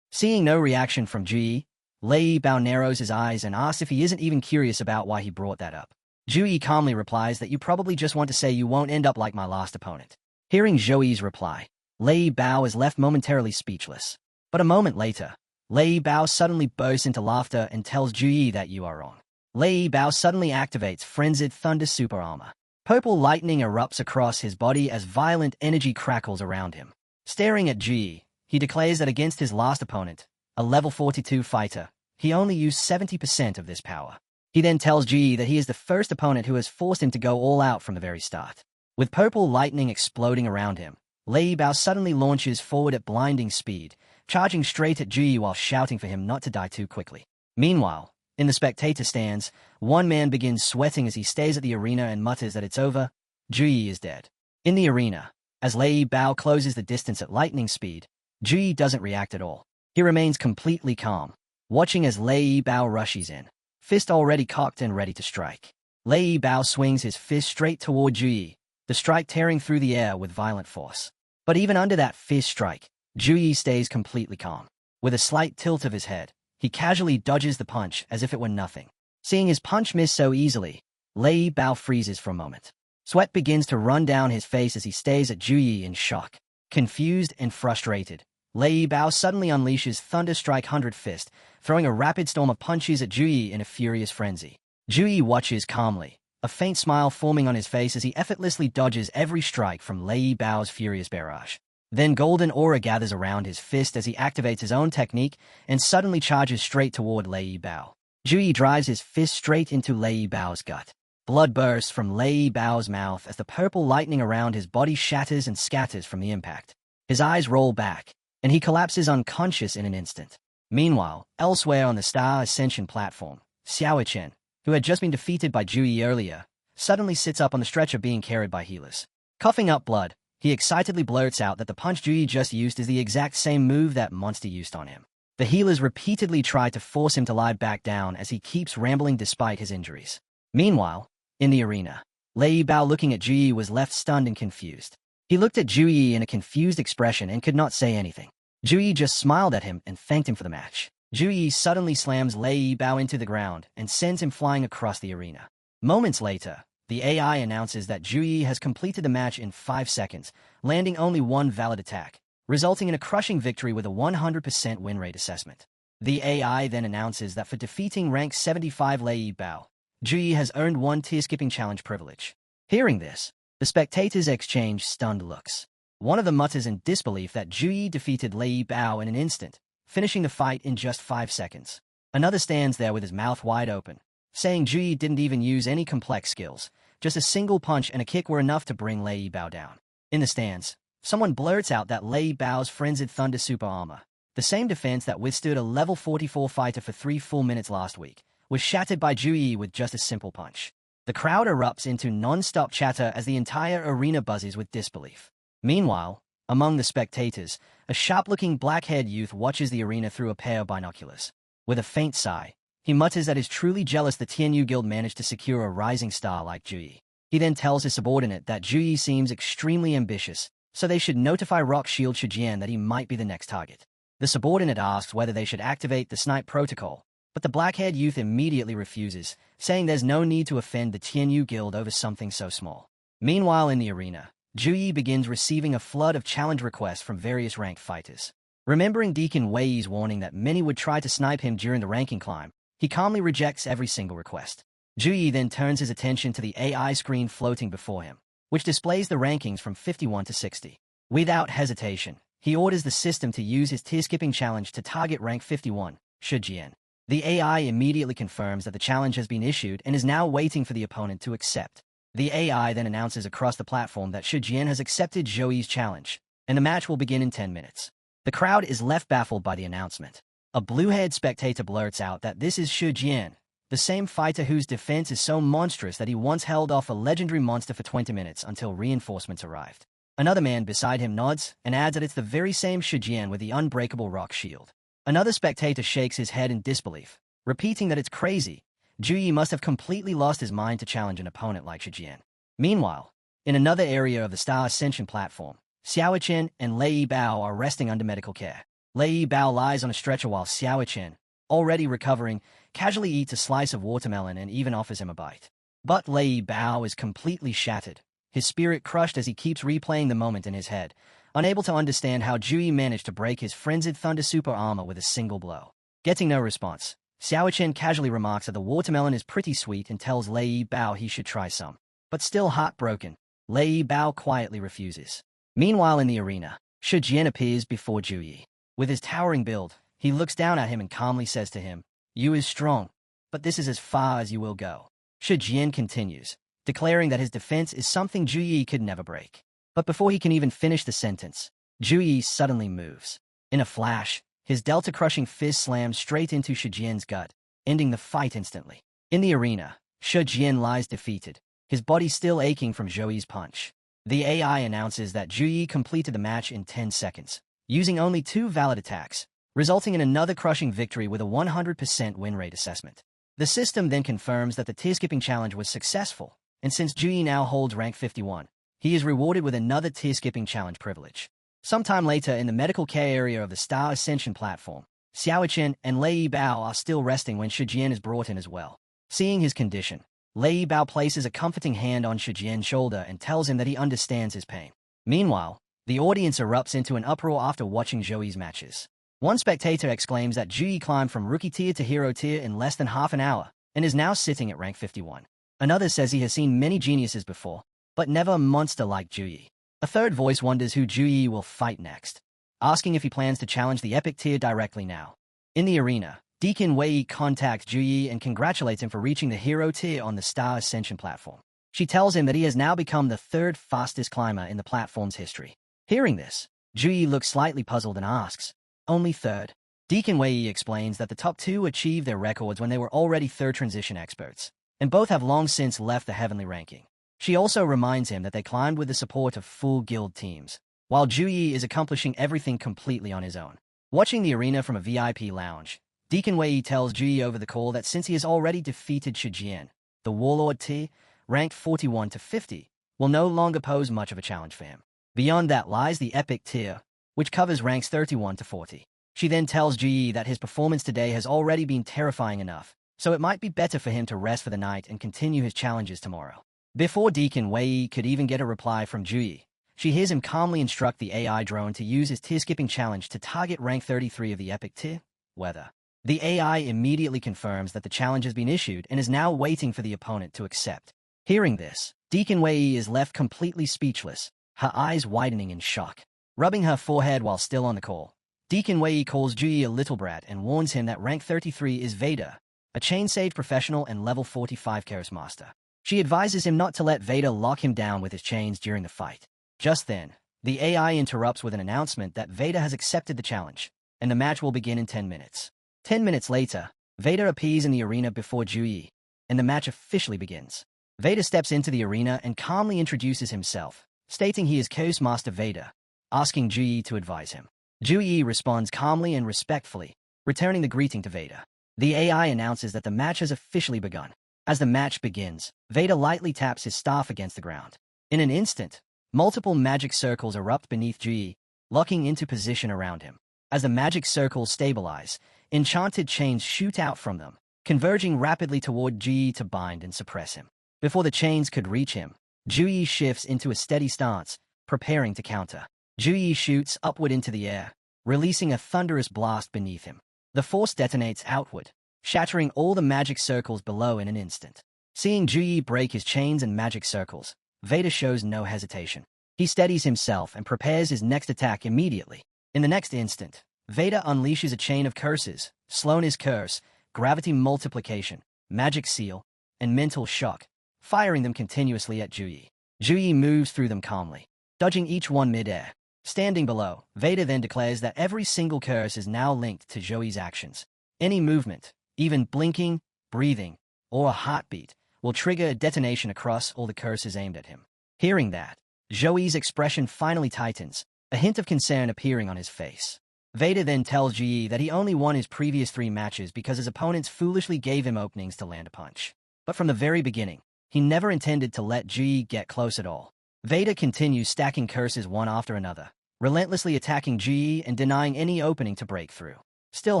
Seeing no reaction from Juyi, Lei Bao narrows his eyes and asks if he isn't even curious about why he brought that up. Juyi calmly replies that you probably just want to say you won't end up like my last opponent. Hearing Juyi's reply, Lei Bao is left momentarily speechless. But a moment later, Lei Bao suddenly bursts into laughter and tells Juyi that you are wrong. Lei Bao suddenly activates Frenzied Thunder Super Armor. Purple lightning erupts across his body as violent energy crackles around him. Staring at Juyi, he declares that against his last opponent, a level 42 fighter, he only used 70% of this power. He then tells Juyi that he is the first opponent who has forced him to go all out from the very start. With purple lightning exploding around him, Lei Bao suddenly launches forward at blinding speed, charging straight at Juyi while shouting for him not to die too quickly. Meanwhile, in the spectator stands, one man begins sweating as he stares at the arena and mutters that it's over, Juyi is dead. In the arena, as Lei Bao closes the distance at lightning speed, Juyi doesn't react at all. He remains completely calm, watching as Lei Bao rushes in, fist already cocked and ready to strike. Lei Bao swings his fist straight toward Juyi, the strike tearing through the air with violent force. But even under that fist strike, Juyi stays completely calm. With a slight tilt of his head, he casually dodges the punch as if it were nothing. Seeing his punch miss so easily, Lei Bao freezes for a moment. Sweat begins to run down his face as he stares at Juyi in shock. Confused and frustrated, Lei Bao suddenly unleashes Thunder Strike 100 Fist, throwing a rapid storm of punches at Juyi in a furious frenzy. Juyi watches calmly, a faint smile forming on his face as he effortlessly dodges every strike from Lei Bao's furious barrage. Then golden aura gathers around his fist as he activates his own technique and suddenly charges straight toward Lei Bao. Juyi drives his fist straight into Lei Bao's gut. Blood bursts from Lei Bao's mouth as the purple lightning around his body shatters and scatters from the impact. His eyes roll back, and he collapses unconscious in an instant. Meanwhile, elsewhere on the Star Ascension platform, Xiao Chen, who had just been defeated by Juyi earlier, suddenly sits up on the stretcher being carried by healers. Coughing up blood, he excitedly blurts out that the punch Juyi just used is the exact same move that Monster used on him. The healers repeatedly try to force him to lie back down as he keeps rambling despite his injuries. Meanwhile, in the arena, Lei Bao looking at Juyi was left stunned and confused. He looked at Juyi in a confused expression and could not say anything. Juyi just smiled at him and thanked him for the match. Juyi suddenly slams Lei Bao into the ground and sends him flying across the arena. Moments later, the AI announces that Juyi has completed the match in 5 seconds, landing only one valid attack, resulting in a crushing victory with a 100% win rate assessment. The AI then announces that for defeating rank 75 Lei Bao, Juyi has earned one tier-skipping challenge privilege. Hearing this, the spectators exchange stunned looks. One of them mutters in disbelief that Juyi defeated Lei Bao in an instant, finishing the fight in just 5 seconds. Another stands there with his mouth wide open, saying Juyi didn't even use any complex skills, just a single punch and a kick were enough to bring Lei Bao down. In the stands, someone blurts out that Lei Bao's Frenzied Thunder Super Armor, the same defense that withstood a level 44 fighter for 3 full minutes last week, was shattered by Juyi with just a simple punch. The crowd erupts into non-stop chatter as the entire arena buzzes with disbelief. Meanwhile, among the spectators, a sharp-looking black-haired youth watches the arena through a pair of binoculars. With a faint sigh, he mutters that he's truly jealous the Tianyu Guild managed to secure a rising star like Juyi. He then tells his subordinate that Juyi seems extremely ambitious, so they should notify Rock Shield Shijian that he might be the next target. The subordinate asks whether they should activate the Snipe Protocol, but the black-haired youth immediately refuses, saying there's no need to offend the Tianyu Guild over something so small. Meanwhile in the arena, Juyi begins receiving a flood of challenge requests from various ranked fighters. Remembering Deacon Wei's warning that many would try to snipe him during the ranking climb, he calmly rejects every single request. Juyi then turns his attention to the AI screen floating before him, which displays the rankings from 51 to 60. Without hesitation, he orders the system to use his tier-skipping challenge to target rank 51, Shijian. The AI immediately confirms that the challenge has been issued and is now waiting for the opponent to accept. The AI then announces across the platform that Shijian has accepted Zhouyi's challenge, and the match will begin in 10 minutes. The crowd is left baffled by the announcement. A blue-haired spectator blurts out that this is Shijian, the same fighter whose defense is so monstrous that he once held off a legendary monster for 20 minutes until reinforcements arrived. Another man beside him nods and adds that it's the very same Shijian with the unbreakable rock shield. Another spectator shakes his head in disbelief, repeating that it's crazy. Juyi must have completely lost his mind to challenge an opponent like Shijian. Meanwhile, in another area of the Star Ascension platform, Xiaoqian and Lei Bao are resting under medical care. Lei Bao lies on a stretcher while Xiaoqian, already recovering, casually eats a slice of watermelon and even offers him a bite. But Lei Bao is completely shattered, his spirit crushed as he keeps replaying the moment in his head, unable to understand how Juyi managed to break his frenzied Thunder Super Armor with a single blow. Getting no response, Xiaoqian casually remarks that the watermelon is pretty sweet and tells Lei Bao he should try some. But still heartbroken, Lei Bao quietly refuses. Meanwhile in the arena, Shijian appears before Juyi. With his towering build, he looks down at him and calmly says to him, "You is strong, but this is as far as you will go." Shijian continues, declaring that his defense is something Juyi could never break. But before he can even finish the sentence, Juyi suddenly moves. In a flash, his delta-crushing fist slams straight into Shijian's gut, ending the fight instantly. In the arena, Shijian lies defeated, his body still aching from Zhouyi's punch. The AI announces that Juyi completed the match in 10 seconds, using only 2 valid attacks, resulting in another crushing victory with a 100% win rate assessment. The system then confirms that the tier-skipping challenge was successful, and since Juyi now holds rank 51, he is rewarded with another tier-skipping challenge privilege. Sometime later in the medical care area of the Star Ascension platform, Xiaoqian and Lei Bao are still resting when Shijian is brought in as well. Seeing his condition, Lei Bao places a comforting hand on Shijian's shoulder and tells him that he understands his pain. Meanwhile, the audience erupts into an uproar after watching Zhouyi's matches. One spectator exclaims that Juyi climbed from rookie tier to hero tier in less than half an hour and is now sitting at rank 51. Another says he has seen many geniuses before, but never a monster like Juyi. A third voice wonders who Juyi will fight next, asking if he plans to challenge the epic tier directly now. In the arena, Deacon Wei contacts Juyi and congratulates him for reaching the hero tier on the Star Ascension platform. She tells him that he has now become the 3rd fastest climber in the platform's history. Hearing this, Juyi looks slightly puzzled and asks, "Only 3rd?" Deacon Wei explains that the top 2 achieved their records when they were already 3rd transition experts, and both have long since left the heavenly ranking. She also reminds him that they climbed with the support of full guild teams, while Juyi is accomplishing everything completely on his own. Watching the arena from a VIP lounge, Deacon Wei tells Juyi over the call that since he has already defeated Shijian, the Warlord tier, ranked 41 to 50, will no longer pose much of a challenge for him. Beyond that lies the epic tier, which covers ranks 31 to 40. She then tells Juyi that his performance today has already been terrifying enough, so it might be better for him to rest for the night and continue his challenges tomorrow. Before Deacon Wei could even get a reply from Juyi, she hears him calmly instruct the AI drone to use his tier-skipping challenge to target rank 33 of the epic tier, weather. The AI immediately confirms that the challenge has been issued and is now waiting for the opponent to accept. Hearing this, Deacon Wei is left completely speechless, her eyes widening in shock. Rubbing her forehead while still on the call, Deacon Wei calls Juyi a little brat and warns him that rank 33 is Vader, a chain-saved professional and level 45 Chaos Master. She advises him not to let Vader lock him down with his chains during the fight. Just then, the AI interrupts with an announcement that Vader has accepted the challenge, and the match will begin in 10 minutes. 10 minutes later, Vader appears in the arena before Juyi, and the match officially begins. Vader steps into the arena and calmly introduces himself, stating he is Chaos Master Vader, asking Juyi to advise him. Juyi responds calmly and respectfully, returning the greeting to Vader. The AI announces that the match has officially begun. As the match begins, Vader lightly taps his staff against the ground. In an instant, multiple magic circles erupt beneath Juyi, locking into position around him. As the magic circles stabilize, enchanted chains shoot out from them, converging rapidly toward Juyi to bind and suppress him. Before the chains could reach him, Juyi shifts into a steady stance, preparing to counter. Juyi shoots upward into the air, releasing a thunderous blast beneath him. The force detonates outward, shattering all the magic circles below in an instant. Seeing Juyi break his chains and magic circles, Veda shows no hesitation. He steadies himself and prepares his next attack immediately. In the next instant, Veda unleashes a chain of curses: Slowness Curse, Gravity Multiplication, Magic Seal, and Mental Shock, firing them continuously at Juyi. Juyi moves through them calmly, dodging each one mid-air. Standing below, Veda then declares that every single curse is now linked to Juyi's actions. Any movement, even blinking, breathing, or a heartbeat, will trigger a detonation across all the curses aimed at him. Hearing that, Juyi's expression finally tightens, a hint of concern appearing on his face. Veda then tells Juyi that he only won his previous 3 matches because his opponents foolishly gave him openings to land a punch. But from the very beginning, he never intended to let Juyi get close at all. Veda continues stacking curses one after another, relentlessly attacking Juyi and denying any opening to break through. Still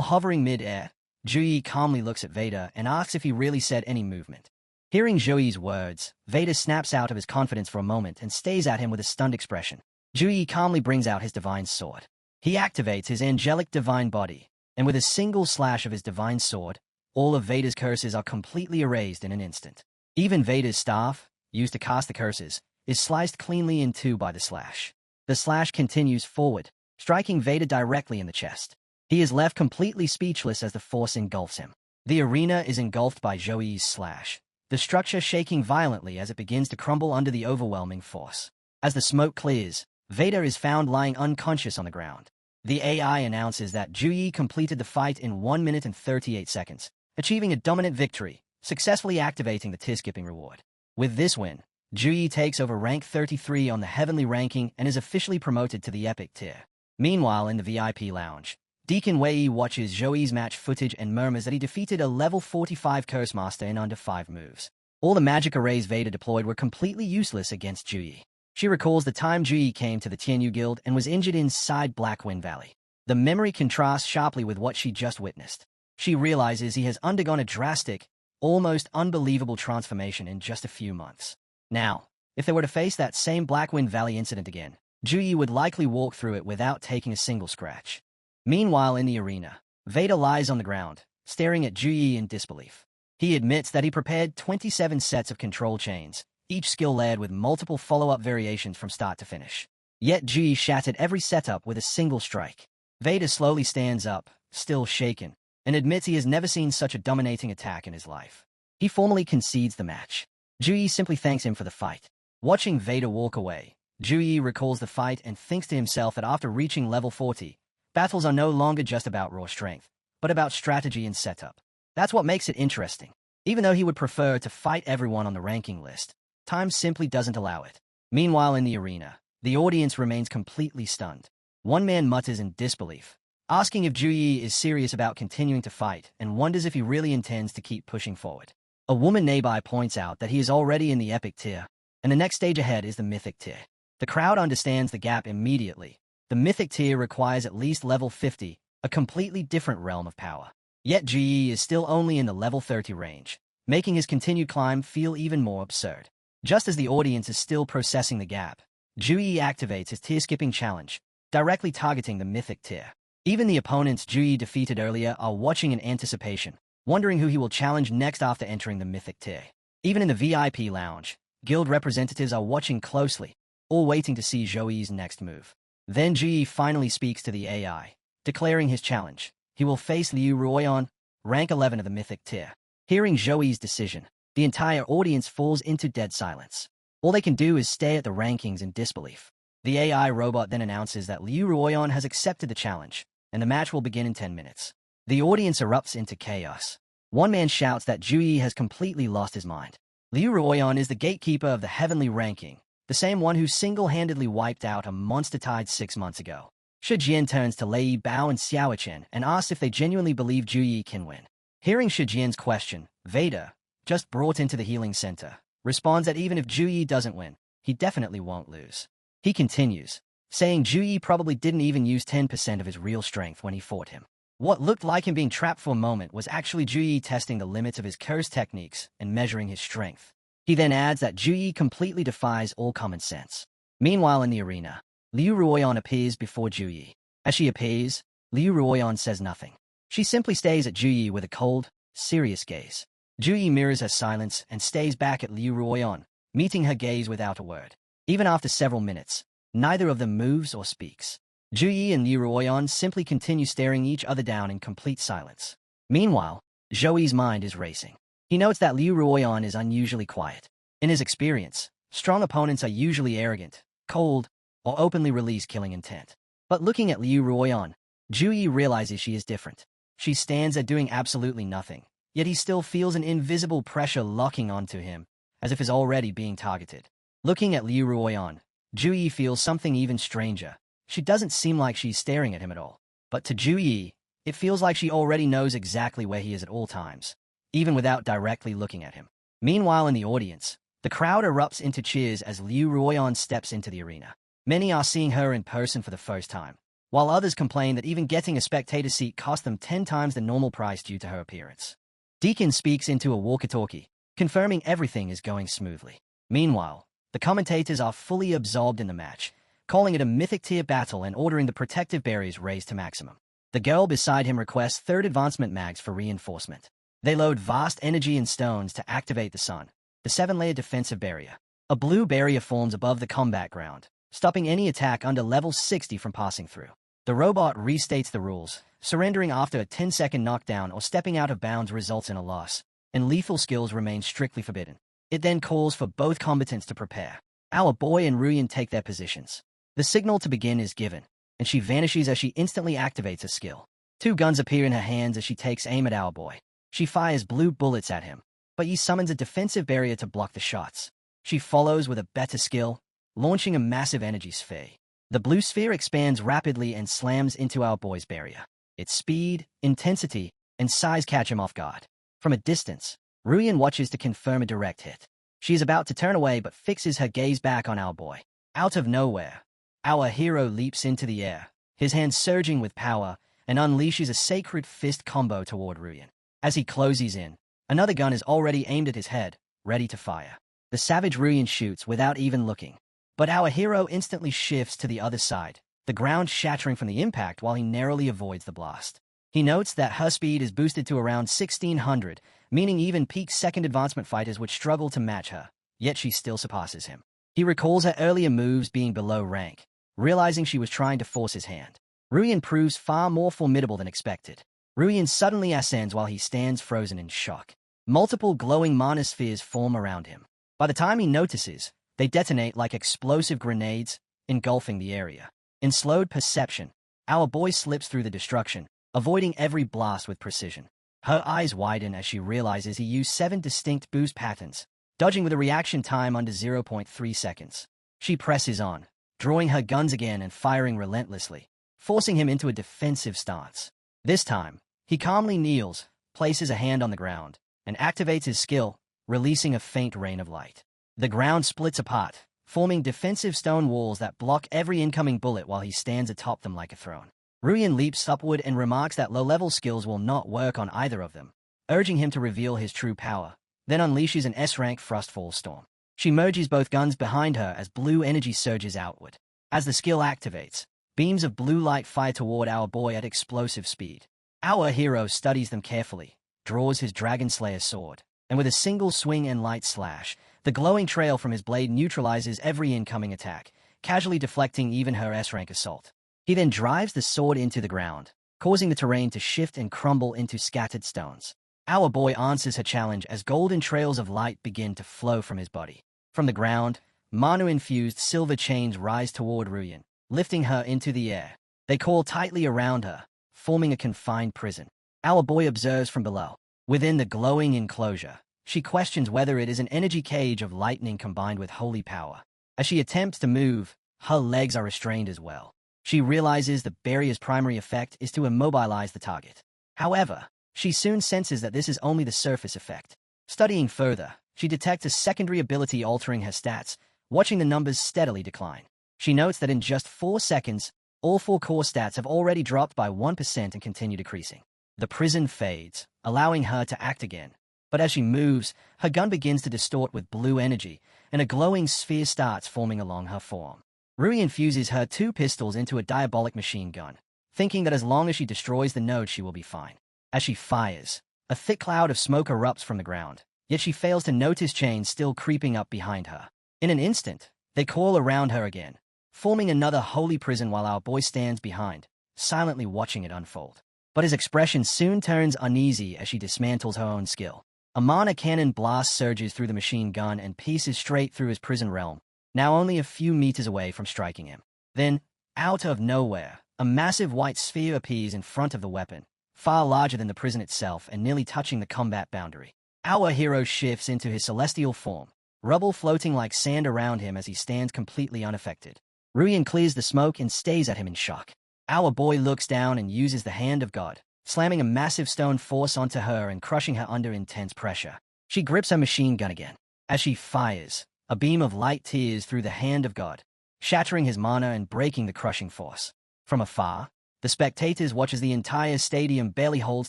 hovering mid-air, Juyi calmly looks at Veda and asks if he really said any movement. Hearing Juyi's words, Veda snaps out of his confidence for a moment and stares at him with a stunned expression. Juyi calmly brings out his divine sword. He activates his angelic divine body, and with a single slash of his divine sword, all of Veda's curses are completely erased in an instant. Even Veda's staff, used to cast the curses, is sliced cleanly in two by the slash. The slash continues forward, striking Veda directly in the chest. He is left completely speechless as the force engulfs him. The arena is engulfed by Juyi's slash, the structure shaking violently as it begins to crumble under the overwhelming force. As the smoke clears, Veda is found lying unconscious on the ground. The AI announces that Juyi completed the fight in 1 minute and 38 seconds, achieving a dominant victory, successfully activating the tier-skipping reward. With this win, Juyi takes over rank 33 on the Heavenly ranking and is officially promoted to the Epic tier. Meanwhile, in the VIP lounge, Deacon Wei watches Juyi's match footage and murmurs that he defeated a level 45 Curse Master in under 5 moves. All the magic arrays Veda deployed were completely useless against Juyi. She recalls the time Juyi came to the Tianyu Guild and was injured inside Blackwind Valley. The memory contrasts sharply with what she just witnessed. She realizes he has undergone a drastic, almost unbelievable transformation in just a few months. Now, if they were to face that same Blackwind Valley incident again, Juyi would likely walk through it without taking a single scratch. Meanwhile, in the arena, Veda lies on the ground, staring at Juyi in disbelief. He admits that he prepared 27 sets of control chains, each skill layered with multiple follow-up variations from start to finish. Yet Juyi shattered every setup with a single strike. Veda slowly stands up, still shaken, and admits he has never seen such a dominating attack in his life. He formally concedes the match. Juyi simply thanks him for the fight. Watching Veda walk away, Juyi recalls the fight and thinks to himself that after reaching level 40, battles are no longer just about raw strength, but about strategy and setup. That's what makes it interesting. Even though he would prefer to fight everyone on the ranking list, time simply doesn't allow it. Meanwhile, in the arena, the audience remains completely stunned. One man mutters in disbelief, asking if Juyi is serious about continuing to fight and wonders if he really intends to keep pushing forward. A woman nearby points out that he is already in the Epic tier, and the next stage ahead is the Mythic tier. The crowd understands the gap immediately. The Mythic tier requires at least level 50, a completely different realm of power. Yet Juyi is still only in the level 30 range, making his continued climb feel even more absurd. Just as the audience is still processing the gap, Juyi activates his tier-skipping challenge, directly targeting the Mythic tier. Even the opponents Juyi defeated earlier are watching in anticipation, wondering who he will challenge next after entering the Mythic tier. Even in the VIP lounge, guild representatives are watching closely, all waiting to see Juyi's next move. Then Juyi finally speaks to the AI, declaring his challenge. He will face Liu Ruoyan, rank 11 of the Mythic tier. Hearing Juyi's decision, the entire audience falls into dead silence. All they can do is stare at the rankings in disbelief. The AI robot then announces that Liu Ruoyan has accepted the challenge, and the match will begin in 10 minutes. The audience erupts into chaos. One man shouts that Juyi has completely lost his mind. Liu Ruoyan is the gatekeeper of the Heavenly ranking, the same one who single-handedly wiped out a monster tide 6 months ago. Shi Jian turns to Lei Bao and Xiao Chen and asks if they genuinely believe Juyi can win. Hearing Shi Jian's question, Veda, just brought into the healing center, responds that even if Juyi doesn't win, he definitely won't lose. He continues, saying Juyi probably didn't even use 10% of his real strength when he fought him. What looked like him being trapped for a moment was actually Juyi testing the limits of his curse techniques and measuring his strength. He then adds that Juyi completely defies all common sense. Meanwhile, in the arena, Liu Ruoyan appears before Juyi. As she appears, Liu Ruoyan says nothing. She simply stays at Juyi with a cold, serious gaze. Juyi mirrors her silence and stays back at Liu Ruoyan, meeting her gaze without a word. Even after several minutes, neither of them moves or speaks. Juyi and Liu Ruoyan simply continue staring each other down in complete silence. Meanwhile, Zhouyi's mind is racing. He notes that Liu Ruoyan is unusually quiet. In his experience, strong opponents are usually arrogant, cold, or openly release killing intent. But looking at Liu Ruoyan, Juyi realizes she is different. She stands there doing absolutely nothing, yet he still feels an invisible pressure locking onto him, as if he's already being targeted. Looking at Liu Ruoyan, Juyi feels something even stranger. She doesn't seem like she's staring at him at all. But to Juyi, it feels like she already knows exactly where he is at all times, even without directly looking at him. Meanwhile in the audience, the crowd erupts into cheers as Liu Ruoyan steps into the arena. Many are seeing her in person for the first time, while others complain that even getting a spectator seat cost them 10 times the normal price due to her appearance. Deacon speaks into a walkie-talkie, confirming everything is going smoothly. Meanwhile, the commentators are fully absorbed in the match, calling it a mythic tier battle and ordering the protective barriers raised to maximum. The girl beside him requests third advancement mags for reinforcement. They load vast energy and stones to activate the sun, the 7-layer defensive barrier. A blue barrier forms above the combat ground, stopping any attack under level 60 from passing through. The robot restates the rules. Surrendering after a 10-second knockdown or stepping out of bounds results in a loss, and lethal skills remain strictly forbidden. It then calls for both combatants to prepare. Our boy and Ruyan take their positions. The signal to begin is given, and she vanishes as she instantly activates a skill. 2 guns appear in her hands as she takes aim at our boy. She fires blue bullets at him, but he summons a defensive barrier to block the shots. She follows with a better skill, launching a massive energy sphere. The blue sphere expands rapidly and slams into our boy's barrier. Its speed, intensity, and size catch him off guard. From a distance, Ruyan watches to confirm a direct hit. She is about to turn away but fixes her gaze back on our boy. Out of nowhere, our hero leaps into the air, his hand surging with power, and unleashes a sacred fist combo toward Ruyan. As he closes in, another gun is already aimed at his head, ready to fire. The savage Ruyan shoots without even looking. But our hero instantly shifts to the other side, the ground shattering from the impact while he narrowly avoids the blast. He notes that her speed is boosted to around 1600, meaning even peak second advancement fighters would struggle to match her, yet she still surpasses him. He recalls her earlier moves being below rank, realizing she was trying to force his hand. Ruyan proves far more formidable than expected. Ruyan suddenly ascends while he stands frozen in shock. Multiple glowing mana spheres form around him. By the time he notices, they detonate like explosive grenades, engulfing the area. In slowed perception, our boy slips through the destruction, avoiding every blast with precision. Her eyes widen as she realizes he used 7 distinct boost patterns, dodging with a reaction time under 0.3 seconds. She presses on, drawing her guns again and firing relentlessly, forcing him into a defensive stance. This time, he calmly kneels, places a hand on the ground, and activates his skill, releasing a faint rain of light. The ground splits apart, forming defensive stone walls that block every incoming bullet while he stands atop them like a throne. Ruyan leaps upward and remarks that low-level skills will not work on either of them, urging him to reveal his true power, then unleashes an S-rank Frostfall Storm. She merges both guns behind her as blue energy surges outward. As the skill activates, beams of blue light fire toward our boy at explosive speed. Our hero studies them carefully, draws his Dragon Slayer sword, and with a single swing and light slash, the glowing trail from his blade neutralizes every incoming attack, casually deflecting even her S-rank assault. He then drives the sword into the ground, causing the terrain to shift and crumble into scattered stones. Our boy answers her challenge as golden trails of light begin to flow from his body. From the ground, Manhua-infused silver chains rise toward Ruyan, lifting her into the air. They coil tightly around her, forming a confined prison. Our boy observes from below. Within the glowing enclosure, she questions whether it is an energy cage of lightning combined with holy power. As she attempts to move, her legs are restrained as well. She realizes the barrier's primary effect is to immobilize the target. However, she soon senses that this is only the surface effect. Studying further, she detects a secondary ability altering her stats, watching the numbers steadily decline. She notes that in just 4 seconds, all 4 core stats have already dropped by 1% and continue decreasing. The prison fades, allowing her to act again. But as she moves, her gun begins to distort with blue energy, and a glowing sphere starts forming along her forearm. Rui infuses her 2 pistols into a diabolic machine gun, thinking that as long as she destroys the node she will be fine. As she fires, a thick cloud of smoke erupts from the ground, yet she fails to notice chains still creeping up behind her. In an instant, they coil around her again, forming another holy prison while our boy stands behind, silently watching it unfold. But his expression soon turns uneasy as she dismantles her own skill. A mana cannon blast surges through the machine gun and pierces straight through his prison realm, now only a few meters away from striking him. Then, out of nowhere, a massive white sphere appears in front of the weapon, far larger than the prison itself and nearly touching the combat boundary. Our hero shifts into his celestial form, rubble floating like sand around him as he stands completely unaffected. Ruyan clears the smoke and stares at him in shock. Our boy looks down and uses the hand of God, slamming a massive stone force onto her and crushing her under intense pressure. She grips her machine gun again. As she fires, a beam of light tears through the hand of God, shattering his mana and breaking the crushing force. From afar, the spectators watch as the entire stadium barely holds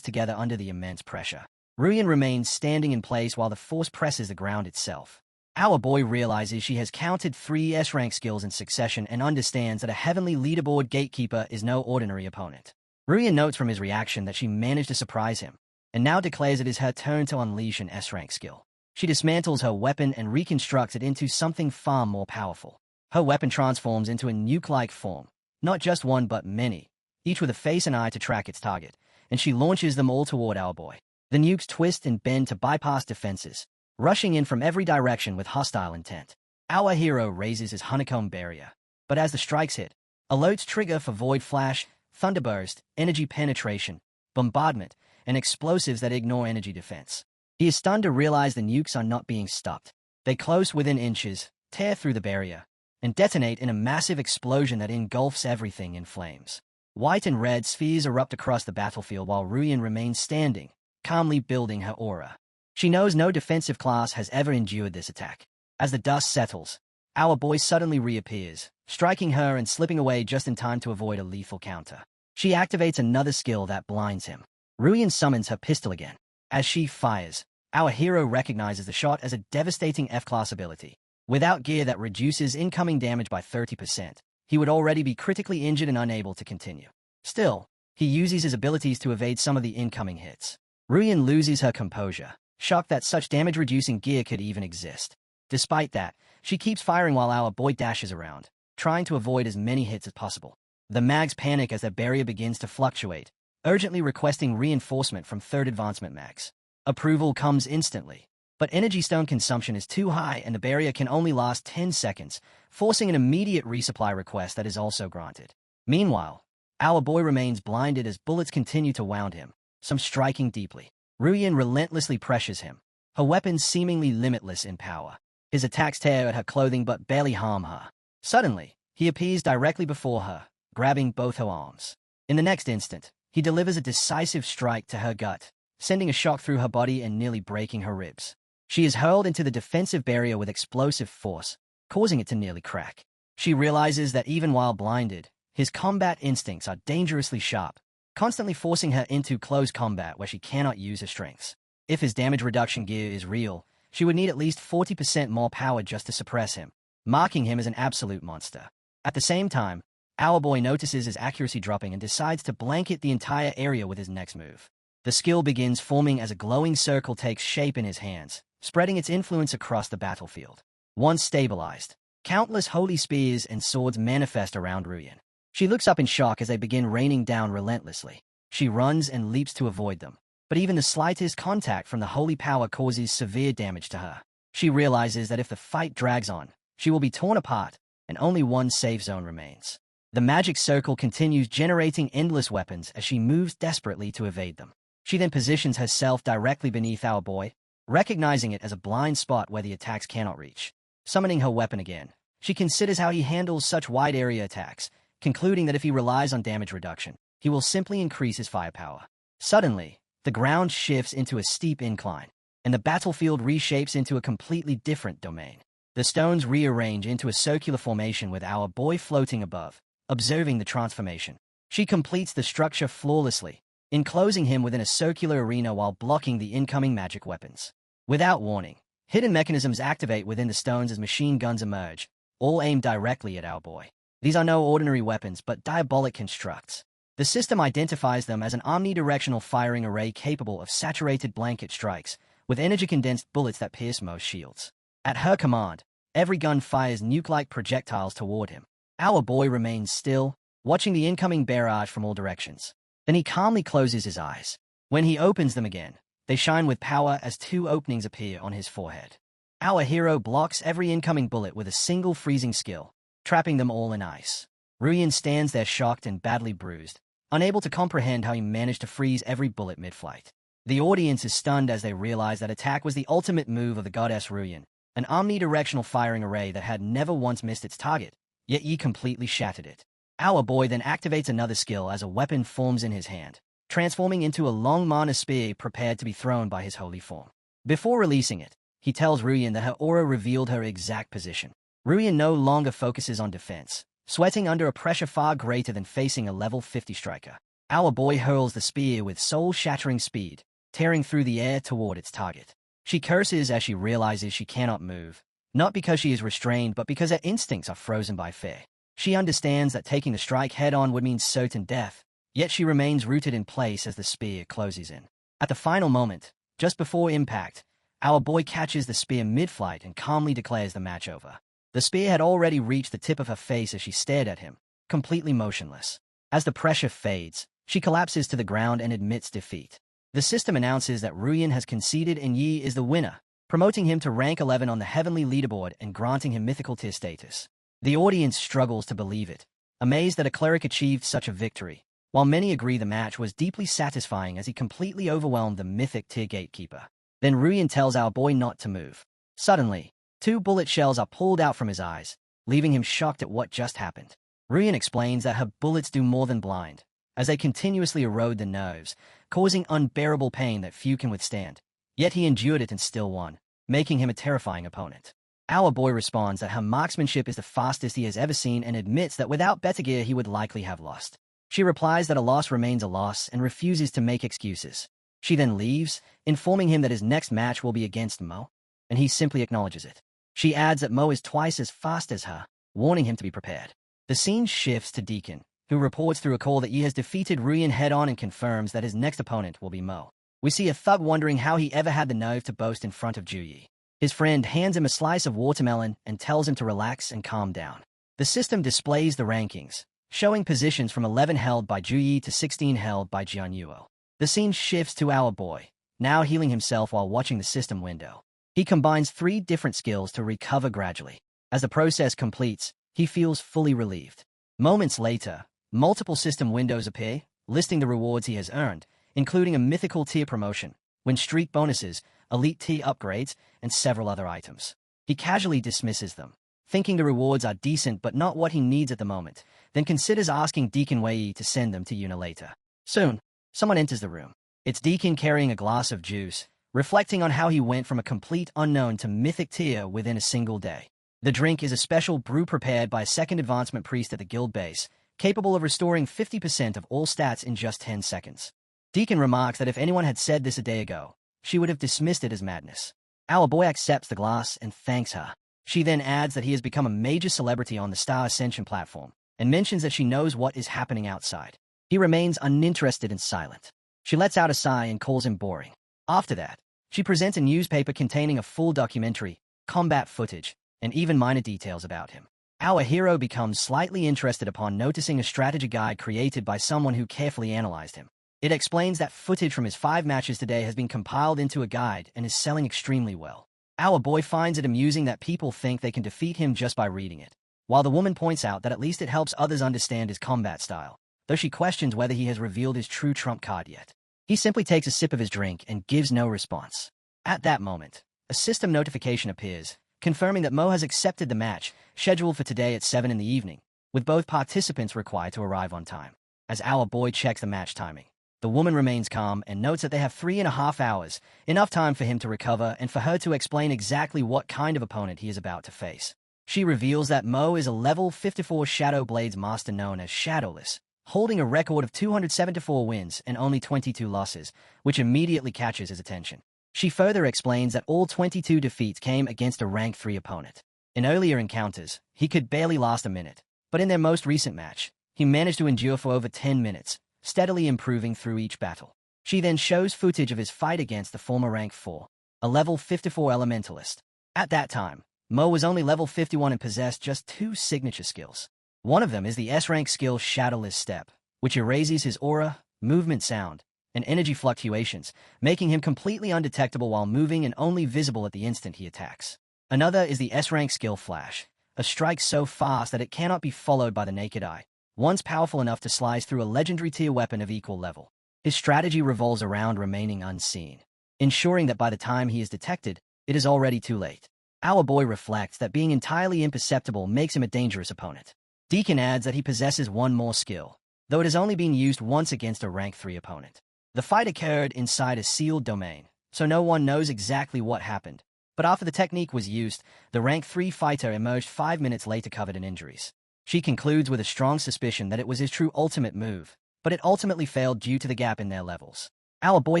together under the immense pressure. Ruyan remains standing in place while the force presses the ground itself. Our boy realizes she has counted 3 S-rank skills in succession and understands that a heavenly leaderboard gatekeeper is no ordinary opponent. Ruyan notes from his reaction that she managed to surprise him, and now declares it is her turn to unleash an S-rank skill. She dismantles her weapon and reconstructs it into something far more powerful. Her weapon transforms into a nuke-like form, not just one but many, each with a face and eye to track its target, and she launches them all toward our boy. The nukes twist and bend to bypass defenses, rushing in from every direction with hostile intent. Our hero raises his honeycomb barrier, but as the strikes hit, alerts trigger for void flash, thunderburst, energy penetration, bombardment, and explosives that ignore energy defense. He is stunned to realize the nukes are not being stopped. They close within inches, tear through the barrier, and detonate in a massive explosion that engulfs everything in flames. White and red spheres erupt across the battlefield while Ruyan remains standing, calmly building her aura. She knows no defensive class has ever endured this attack. As the dust settles, our boy suddenly reappears, striking her and slipping away just in time to avoid a lethal counter. She activates another skill that blinds him. Ruyan summons her pistol again. As she fires, our hero recognizes the shot as a devastating F-class ability. Without gear that reduces incoming damage by 30%, he would already be critically injured and unable to continue. Still, he uses his abilities to evade some of the incoming hits. Ruyan loses her composure, shocked that such damage-reducing gear could even exist. Despite that, she keeps firing while our boy dashes around, trying to avoid as many hits as possible. The mags panic as their barrier begins to fluctuate, urgently requesting reinforcement from 3rd advancement mags. Approval comes instantly, but energy stone consumption is too high and the barrier can only last 10 seconds, forcing an immediate resupply request that is also granted. Meanwhile, our boy remains blinded as bullets continue to wound him, some striking deeply. Ruyan relentlessly pressures him, her weapons seemingly limitless in power. His attacks tear at her clothing but barely harm her. Suddenly, he appears directly before her, grabbing both her arms. In the next instant, he delivers a decisive strike to her gut, sending a shock through her body and nearly breaking her ribs. She is hurled into the defensive barrier with explosive force, causing it to nearly crack. She realizes that even while blinded, his combat instincts are dangerously sharp, constantly forcing her into close combat where she cannot use her strengths. If his damage reduction gear is real, she would need at least 40% more power just to suppress him, marking him as an absolute monster. At the same time, our boy notices his accuracy dropping and decides to blanket the entire area with his next move. The skill begins forming as a glowing circle takes shape in his hands, spreading its influence across the battlefield. Once stabilized, countless holy spears and swords manifest around Ruyan. She looks up in shock as they begin raining down relentlessly. She runs and leaps to avoid them, but even the slightest contact from the holy power causes severe damage to her. She realizes that if the fight drags on, she will be torn apart, and only one safe zone remains. The magic circle continues generating endless weapons as she moves desperately to evade them. She then positions herself directly beneath our boy, recognizing it as a blind spot where the attacks cannot reach. Summoning her weapon again, she considers how he handles such wide area attacks, concluding that if he relies on damage reduction, he will simply increase his firepower. Suddenly, the ground shifts into a steep incline, and the battlefield reshapes into a completely different domain. The stones rearrange into a circular formation with our boy floating above, observing the transformation. She completes the structure flawlessly, enclosing him within a circular arena while blocking the incoming magic weapons. Without warning, hidden mechanisms activate within the stones as machine guns emerge, all aimed directly at our boy. These are no ordinary weapons but diabolic constructs. The system identifies them as an omnidirectional firing array capable of saturated blanket strikes, with energy-condensed bullets that pierce most shields. At her command, every gun fires nuke-like projectiles toward him. Our boy remains still, watching the incoming barrage from all directions. Then he calmly closes his eyes. When he opens them again, they shine with power as two openings appear on his forehead. Our hero blocks every incoming bullet with a single freezing skill, trapping them all in ice. Ruyin stands there shocked and badly bruised, unable to comprehend how he managed to freeze every bullet mid-flight. The audience is stunned as they realize that attack was the ultimate move of the goddess Ruyin, an omnidirectional firing array that had never once missed its target, yet Yi completely shattered it. Our boy then activates another skill as a weapon forms in his hand, transforming into a long mana spear prepared to be thrown by his holy form. Before releasing it, he tells Ruyin that her aura revealed her exact position. Ruyin no longer focuses on defense, sweating under a pressure far greater than facing a level 50 striker. Our boy hurls the spear with soul-shattering speed, tearing through the air toward its target. She curses as she realizes she cannot move, not because she is restrained but because her instincts are frozen by fear. She understands that taking the strike head-on would mean certain death, yet she remains rooted in place as the spear closes in. At the final moment, just before impact, our boy catches the spear mid-flight and calmly declares the match over. The spear had already reached the tip of her face as she stared at him, completely motionless. As the pressure fades, she collapses to the ground and admits defeat. The system announces that Ruyin has conceded and Yi is the winner, promoting him to rank 11 on the heavenly leaderboard and granting him mythical tier status. The audience struggles to believe it, amazed that a cleric achieved such a victory, while many agree the match was deeply satisfying as he completely overwhelmed the mythic tier gatekeeper. Then Ruyin tells our boy not to move. Suddenly, 2 bullet shells are pulled out from his eyes, leaving him shocked at what just happened. Ruyin explains that her bullets do more than blind, as they continuously erode the nerves, causing unbearable pain that few can withstand. Yet he endured it and still won, making him a terrifying opponent. Our boy responds that her marksmanship is the fastest he has ever seen and admits that without better gear he would likely have lost. She replies that a loss remains a loss and refuses to make excuses. She then leaves, informing him that his next match will be against Mo, and he simply acknowledges it. She adds that Mo is twice as fast as her, warning him to be prepared. The scene shifts to Deacon, who reports through a call that he has defeated Ruyin head-on and confirms that his next opponent will be Mo. We see a thug wondering how he ever had the nerve to boast in front of Juyi. His friend hands him a slice of watermelon and tells him to relax and calm down. The system displays the rankings, showing positions from 11 held by Juyi to 16 held by Jianyuo. The scene shifts to our boy, now healing himself while watching the system window. He combines 3 different skills to recover gradually. As the process completes, he feels fully relieved. Moments later, multiple system windows appear, listing the rewards he has earned, including a mythical tier promotion, win streak bonuses, elite tier upgrades, and several other items. He casually dismisses them, thinking the rewards are decent but not what he needs at the moment, then considers asking Deacon Wei to send them to Yuna later. Soon, someone enters the room. It's Deacon carrying a glass of juice, reflecting on how he went from a complete unknown to mythic tier within a single day. The drink is a special brew prepared by a second advancement priest at the guild base, capable of restoring 50% of all stats in just 10 seconds. Deacon remarks that if anyone had said this a day ago, she would have dismissed it as madness. Our boy accepts the glass and thanks her. She then adds that he has become a major celebrity on the Star Ascension platform, and mentions that she knows what is happening outside. He remains uninterested and silent. She lets out a sigh and calls him boring. After that, she presents a newspaper containing a full documentary, combat footage, and even minor details about him. Our hero becomes slightly interested upon noticing a strategy guide created by someone who carefully analyzed him. It explains that footage from his 5 matches today has been compiled into a guide and is selling extremely well. Our boy finds it amusing that people think they can defeat him just by reading it, while the woman points out that at least it helps others understand his combat style, though she questions whether he has revealed his true trump card yet. He simply takes a sip of his drink and gives no response. At that moment, a system notification appears, confirming that Mo has accepted the match, scheduled for today at 7 in the evening, with both participants required to arrive on time. As our boy checks the match timing, the woman remains calm and notes that they have 3.5 hours, enough time for him to recover and for her to explain exactly what kind of opponent he is about to face. She reveals that Mo is a level 54 Shadow Blades master known as Shadowless, holding a record of 274 wins and only 22 losses, which immediately catches his attention. She further explains that all 22 defeats came against a rank 3 opponent. In earlier encounters, he could barely last a minute, but in their most recent match, he managed to endure for over 10 minutes, steadily improving through each battle. She then shows footage of his fight against the former rank 4, a level 54 elementalist. At that time, Mo was only level 51 and possessed just 2 signature skills. One of them is the S-rank skill Shadowless Step, which erases his aura, movement sound, and energy fluctuations, making him completely undetectable while moving and only visible at the instant he attacks. Another is the S-rank skill Flash, a strike so fast that it cannot be followed by the naked eye, once powerful enough to slice through a legendary tier weapon of equal level. His strategy revolves around remaining unseen, ensuring that by the time he is detected, it is already too late. Our boy reflects that being entirely imperceptible makes him a dangerous opponent. Deacon adds that he possesses one more skill, though it has only been used once against a rank 3 opponent. The fight occurred inside a sealed domain, so no one knows exactly what happened, but after the technique was used, the rank 3 fighter emerged 5 minutes later covered in injuries. She concludes with a strong suspicion that it was his true ultimate move, but it ultimately failed due to the gap in their levels. Our boy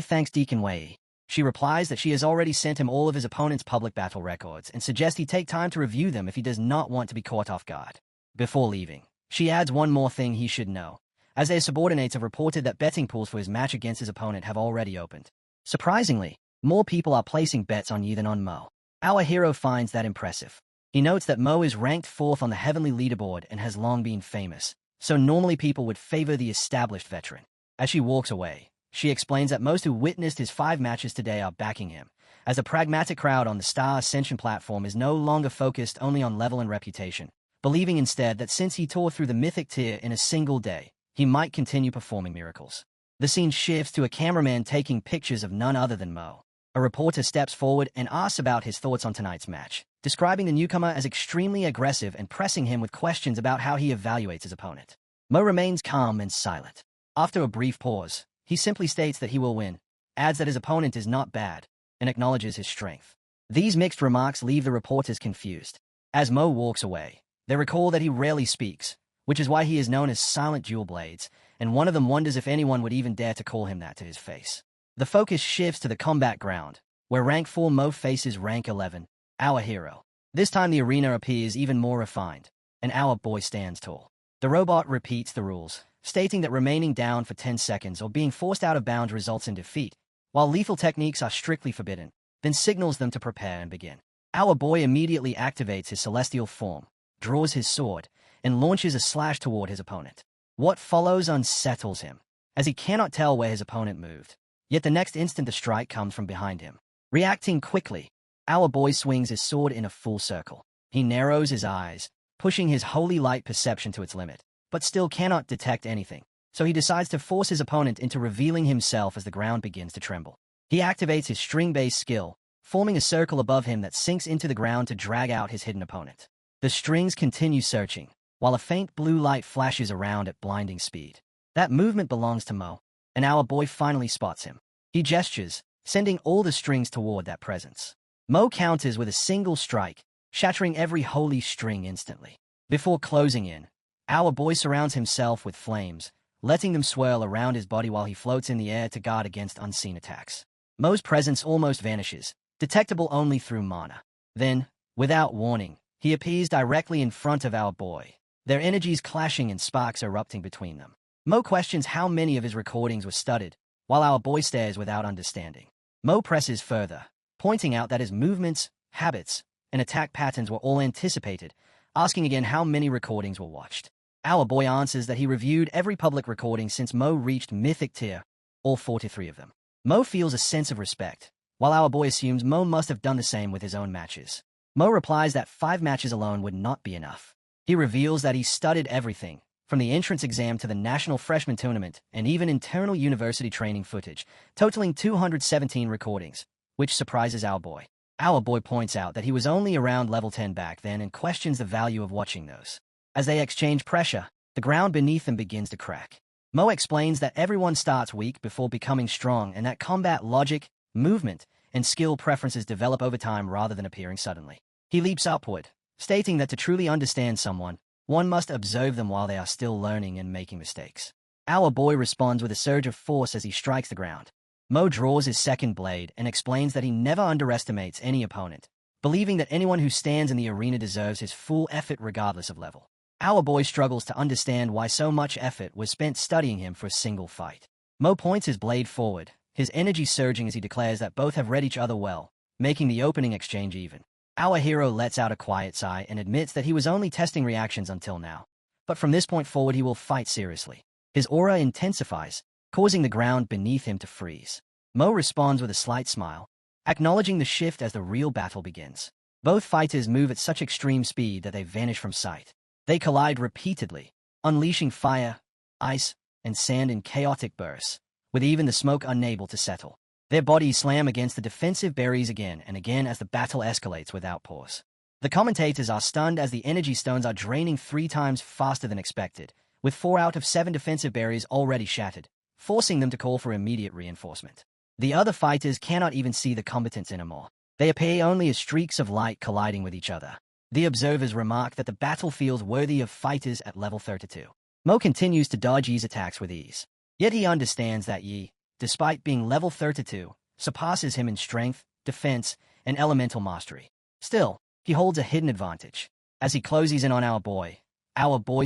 thanks Deacon Wei. She replies that she has already sent him all of his opponent's public battle records and suggests he take time to review them if he does not want to be caught off guard. Before leaving, she adds one more thing he should know, as their subordinates have reported that betting pools for his match against his opponent have already opened. Surprisingly, more people are placing bets on you than on Mo. Our hero finds that impressive. He notes that Mo is ranked 4th on the heavenly leaderboard and has long been famous, so normally people would favor the established veteran. As she walks away, she explains that most who witnessed his 5 matches today are backing him, as the pragmatic crowd on the Star Ascension platform is no longer focused only on level and reputation, believing instead that since he tore through the mythic tier in a single day, he might continue performing miracles. The scene shifts to a cameraman taking pictures of none other than Mo. A reporter steps forward and asks about his thoughts on tonight's match, describing the newcomer as extremely aggressive and pressing him with questions about how he evaluates his opponent. Mo remains calm and silent. After a brief pause, he simply states that he will win, adds that his opponent is not bad, and acknowledges his strength. These mixed remarks leave the reporters confused. As Mo walks away, they recall that he rarely speaks, which is why he is known as Silent Jewel Blades, and one of them wonders if anyone would even dare to call him that to his face. The focus shifts to the combat ground, where rank 4 Mo faces rank 11, our hero. This time the arena appears even more refined, and our boy stands tall. The robot repeats the rules, stating that remaining down for 10 seconds or being forced out of bounds results in defeat, while lethal techniques are strictly forbidden, then signals them to prepare and begin. Our boy immediately activates his celestial form, draws his sword, and launches a slash toward his opponent. What follows unsettles him, as he cannot tell where his opponent moved. Yet the next instant the strike comes from behind him. Reacting quickly, our boy swings his sword in a full circle. He narrows his eyes, pushing his holy light perception to its limit, but still cannot detect anything, so he decides to force his opponent into revealing himself as the ground begins to tremble. He activates his string-based skill, forming a circle above him that sinks into the ground to drag out his hidden opponent. The strings continue searching, while a faint blue light flashes around at blinding speed. That movement belongs to Mo, and our boy finally spots him. He gestures, sending all the strings toward that presence. Mo counters with a single strike, shattering every holy string instantly. Before closing in, our boy surrounds himself with flames, letting them swirl around his body while he floats in the air to guard against unseen attacks. Mo's presence almost vanishes, detectable only through mana. Then, without warning, he appears directly in front of our boy, their energies clashing and sparks erupting between them. Mo questions how many of his recordings were studied, while our boy stares without understanding. Mo presses further, pointing out that his movements, habits, and attack patterns were all anticipated, asking again how many recordings were watched. Our boy answers that he reviewed every public recording since Mo reached Mythic Tier, all 43 of them. Mo feels a sense of respect, while our boy assumes Mo must have done the same with his own matches. Mo replies that 5 matches alone would not be enough. He reveals that he studied everything, from the entrance exam to the National Freshman Tournament and even internal university training footage, totaling 217 recordings, which surprises our boy. Our boy points out that he was only around level 10 back then and questions the value of watching those. As they exchange pressure, the ground beneath them begins to crack. Mo explains that everyone starts weak before becoming strong and that combat logic, movement, and skill preferences develop over time rather than appearing suddenly. He leaps upward, stating that to truly understand someone, one must observe them while they are still learning and making mistakes. Our boy responds with a surge of force as he strikes the ground. Mo draws his second blade and explains that he never underestimates any opponent, believing that anyone who stands in the arena deserves his full effort regardless of level. Our boy struggles to understand why so much effort was spent studying him for a single fight. Mo points his blade forward, his energy surging as he declares that both have read each other well, making the opening exchange even. Our hero lets out a quiet sigh and admits that he was only testing reactions until now. But from this point forward he will fight seriously. His aura intensifies, causing the ground beneath him to freeze. Mo responds with a slight smile, acknowledging the shift as the real battle begins. Both fighters move at such extreme speed that they vanish from sight. They collide repeatedly, unleashing fire, ice, and sand in chaotic bursts, with even the smoke unable to settle. Their bodies slam against the defensive barriers again and again as the battle escalates without pause. The commentators are stunned as the energy stones are draining 3 times faster than expected, with 4 out of 7 defensive barriers already shattered, forcing them to call for immediate reinforcement. The other fighters cannot even see the combatants anymore. They appear only as streaks of light colliding with each other. The observers remark that the battle feels worthy of fighters at level 32. Mo continues to dodge Yi's attacks with ease. Yet he understands that Yi, despite being level 32, surpasses him in strength, defense, and elemental mastery. Still, he holds a hidden advantage. As he closes in on our boy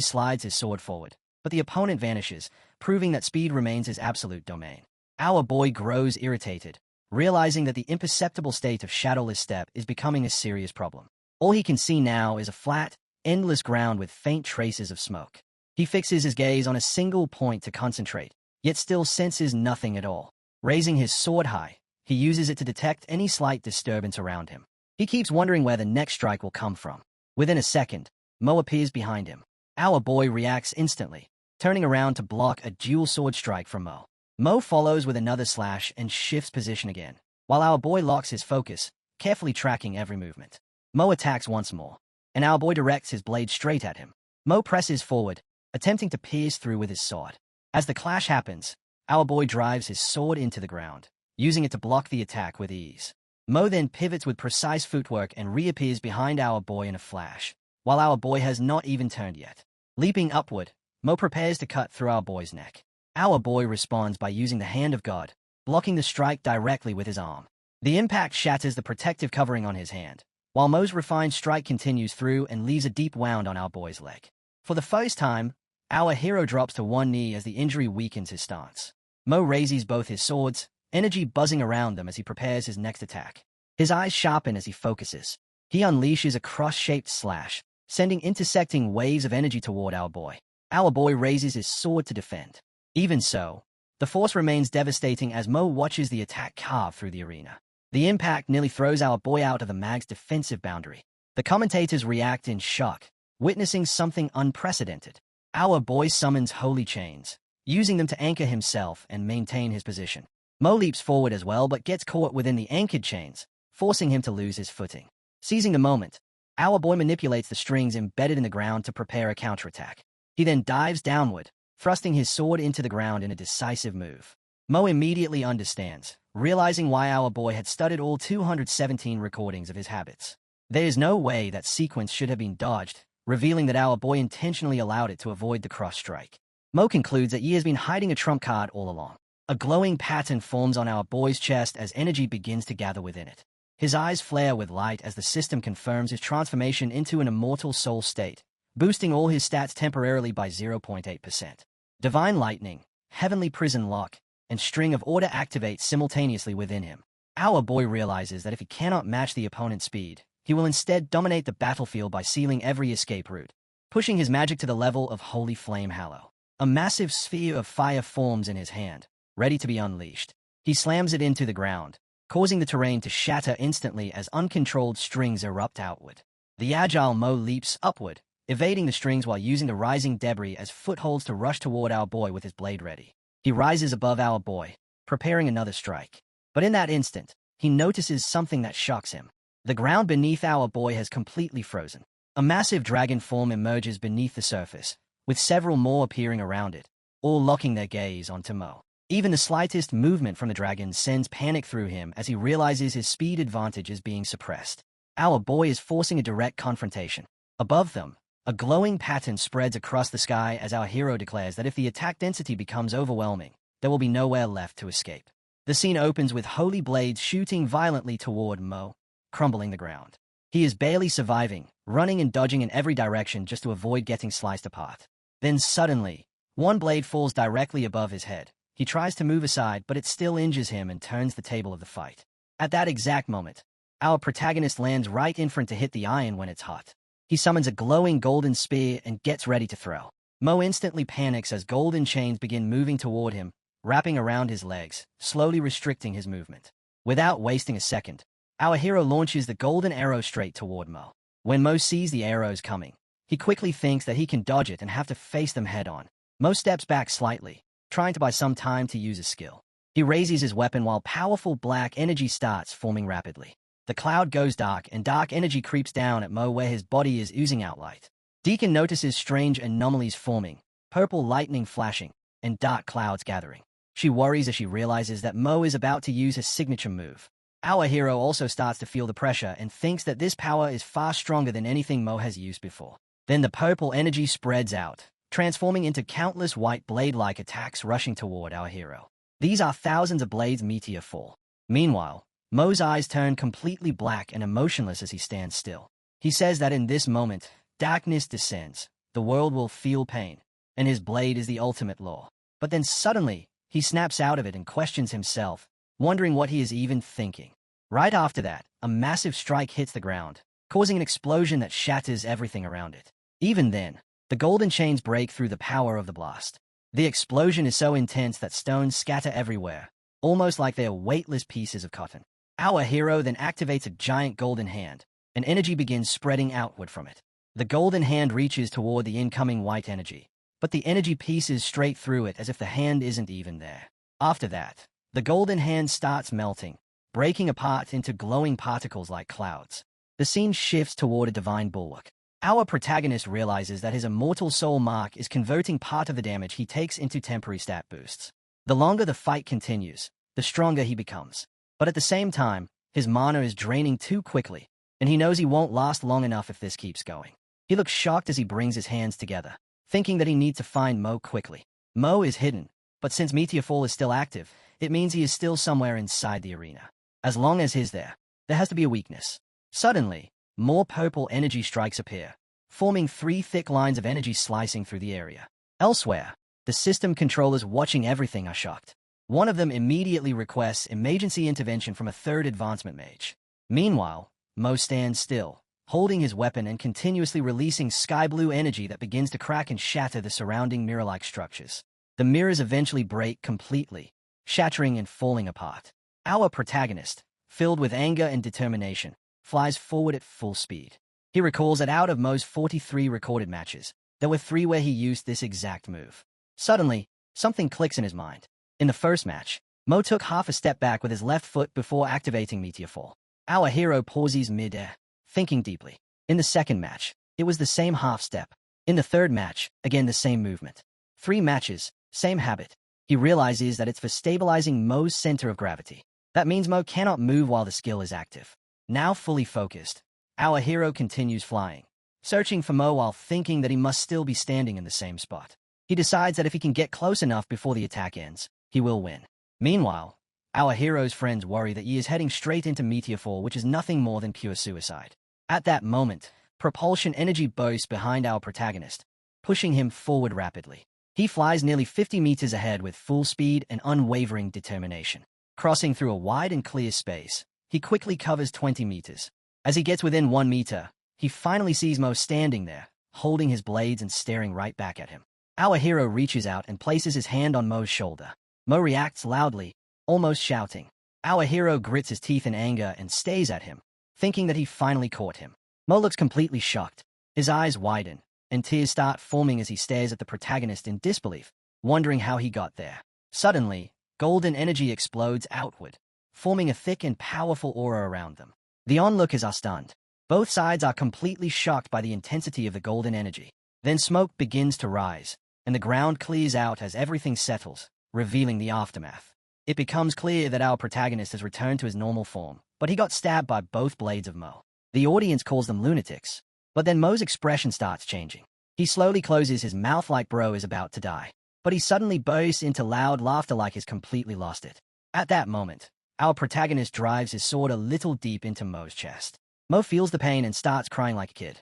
slides his sword forward, but the opponent vanishes, proving that speed remains his absolute domain. Our boy grows irritated, realizing that the imperceptible state of shadowless step is becoming a serious problem. All he can see now is a flat, endless ground with faint traces of smoke. He fixes his gaze on a single point to concentrate, yet still senses nothing at all. Raising his sword high, he uses it to detect any slight disturbance around him. He keeps wondering where the next strike will come from. Within a second, Mo appears behind him. Our boy reacts instantly, turning around to block a dual sword strike from Mo. Mo follows with another slash and shifts position again, while our boy locks his focus, carefully tracking every movement. Mo attacks once more, and our boy directs his blade straight at him. Mo presses forward, attempting to pierce through with his sword. As the clash happens, our boy drives his sword into the ground, using it to block the attack with ease. Mo then pivots with precise footwork and reappears behind our boy in a flash, while our boy has not even turned yet. Leaping upward, Mo prepares to cut through our boy's neck. Our boy responds by using the Hand of God, blocking the strike directly with his arm. The impact shatters the protective covering on his hand, while Mo's refined strike continues through and leaves a deep wound on our boy's leg. For the first time, our hero drops to one knee as the injury weakens his stance. Mo raises both his swords, energy buzzing around them as he prepares his next attack. His eyes sharpen as he focuses. He unleashes a cross-shaped slash, sending intersecting waves of energy toward our boy. Our boy raises his sword to defend. Even so, the force remains devastating as Mo watches the attack carve through the arena. The impact nearly throws our boy out of the mag's defensive boundary. The commentators react in shock, witnessing something unprecedented. Our boy summons holy chains, using them to anchor himself and maintain his position. Mo leaps forward as well but gets caught within the anchored chains, forcing him to lose his footing. Seizing the moment, our boy manipulates the strings embedded in the ground to prepare a counterattack. He then dives downward, thrusting his sword into the ground in a decisive move. Mo immediately understands, realizing why our boy had studied all 217 recordings of his habits. There is no way that sequence should have been dodged, revealing that our boy intentionally allowed it to avoid the cross-strike. Mo concludes that Yi has been hiding a trump card all along. A glowing pattern forms on our boy's chest as energy begins to gather within it. His eyes flare with light as the system confirms his transformation into an immortal soul state, boosting all his stats temporarily by 0.8%. Divine Lightning, Heavenly Prison Lock, and String of Order activate simultaneously within him. Our boy realizes that if he cannot match the opponent's speed, he will instead dominate the battlefield by sealing every escape route, pushing his magic to the level of Holy Flame Hallow. A massive sphere of fire forms in his hand, ready to be unleashed. He slams it into the ground, causing the terrain to shatter instantly as uncontrolled strings erupt outward. The agile Mo leaps upward, evading the strings while using the rising debris as footholds to rush toward our boy with his blade ready. He rises above our boy, preparing another strike. But in that instant, he notices something that shocks him. The ground beneath our boy has completely frozen. A massive dragon form emerges beneath the surface, with several more appearing around it, all locking their gaze onto Mo. Even the slightest movement from the dragon sends panic through him as he realizes his speed advantage is being suppressed. Our boy is forcing a direct confrontation. Above them, a glowing pattern spreads across the sky as our hero declares that if the attack density becomes overwhelming, there will be nowhere left to escape. The scene opens with holy blades shooting violently toward Mo, crumbling the ground. He is barely surviving, running and dodging in every direction just to avoid getting sliced apart. Then suddenly, one blade falls directly above his head. He tries to move aside, but it still injures him and turns the table of the fight. At that exact moment, our protagonist lands right in front to hit the iron when it's hot. He summons a glowing golden spear and gets ready to throw. Mo instantly panics as golden chains begin moving toward him, wrapping around his legs, slowly restricting his movement. Without wasting a second, our hero launches the golden arrow straight toward Mo. When Mo sees the arrows coming, he quickly thinks that he can dodge it and have to face them head-on. Mo steps back slightly, trying to buy some time to use his skill. He raises his weapon while powerful black energy starts forming rapidly. The cloud goes dark and dark energy creeps down at Mo where his body is oozing out light. Deacon notices strange anomalies forming, purple lightning flashing, and dark clouds gathering. She worries as she realizes that Mo is about to use his signature move. Our hero also starts to feel the pressure and thinks that this power is far stronger than anything Mo has used before. Then the purple energy spreads out, transforming into countless white blade-like attacks rushing toward our hero. These are thousands of blades meteor fall. Meanwhile, Mo's eyes turn completely black and emotionless as he stands still. He says that in this moment, darkness descends, the world will feel pain, and his blade is the ultimate law. But then suddenly, he snaps out of it and questions himself, wondering what he is even thinking. Right after that, a massive strike hits the ground, causing an explosion that shatters everything around it. Even then, the golden chains break through the power of the blast. The explosion is so intense that stones scatter everywhere, almost like they are weightless pieces of cotton. Our hero then activates a giant golden hand, and energy begins spreading outward from it. The golden hand reaches toward the incoming white energy, but the energy pieces straight through it as if the hand isn't even there. After that, the golden hand starts melting, breaking apart into glowing particles like clouds. The scene shifts toward a divine bulwark. Our protagonist realizes that his immortal soul mark is converting part of the damage he takes into temporary stat boosts. The longer the fight continues, the stronger he becomes. But at the same time, his mana is draining too quickly, and he knows he won't last long enough if this keeps going. He looks shocked as he brings his hands together, thinking that he needs to find Mo quickly. Mo is hidden, but since Meteor Fall is still active, it means he is still somewhere inside the arena. As long as he's there, there has to be a weakness. Suddenly, more purple energy strikes appear, forming 3 thick lines of energy slicing through the area. Elsewhere, the system controllers watching everything are shocked. One of them immediately requests emergency intervention from a third advancement mage. Meanwhile, Mo stands still, holding his weapon and continuously releasing sky-blue energy that begins to crack and shatter the surrounding mirror-like structures. The mirrors eventually break completely, shattering and falling apart. Our protagonist, filled with anger and determination, flies forward at full speed. He recalls that out of Mo's 43 recorded matches, there were 3 where he used this exact move. Suddenly, something clicks in his mind. In the first match, Mo took half a step back with his left foot before activating Meteor Fall. Our hero pauses mid-air, thinking deeply. In the second match, it was the same half step. In the third match, again the same movement. 3 matches, same habit. He realizes that it's for stabilizing Mo's center of gravity. That means Mo cannot move while the skill is active. Now fully focused, our hero continues flying, searching for Mo while thinking that he must still be standing in the same spot. He decides that if he can get close enough before the attack ends, he will win. Meanwhile, our hero's friends worry that he is heading straight into Meteor Fall, which is nothing more than pure suicide. At that moment, propulsion energy bursts behind our protagonist, pushing him forward rapidly. He flies nearly 50 meters ahead with full speed and unwavering determination. Crossing through a wide and clear space, he quickly covers 20 meters. As he gets within 1 meter, he finally sees Mo standing there, holding his blades and staring right back at him. Our hero reaches out and places his hand on Mo's shoulder. Mo reacts loudly, almost shouting. Our hero grits his teeth in anger and stares at him, thinking that he finally caught him. Mo looks completely shocked. His eyes widen, and tears start forming as he stares at the protagonist in disbelief, wondering how he got there. Suddenly, golden energy explodes outward, forming a thick and powerful aura around them. The onlookers are stunned. Both sides are completely shocked by the intensity of the golden energy. Then smoke begins to rise, and the ground clears out as everything settles, revealing the aftermath. It becomes clear that our protagonist has returned to his normal form, but he got stabbed by both blades of Mo. The audience calls them lunatics, but then Mo's expression starts changing. He slowly closes his mouth like bro is about to die, but he suddenly bursts into loud laughter like he's completely lost it. At that moment, our protagonist drives his sword a little deep into Mo's chest. Mo feels the pain and starts crying like a kid.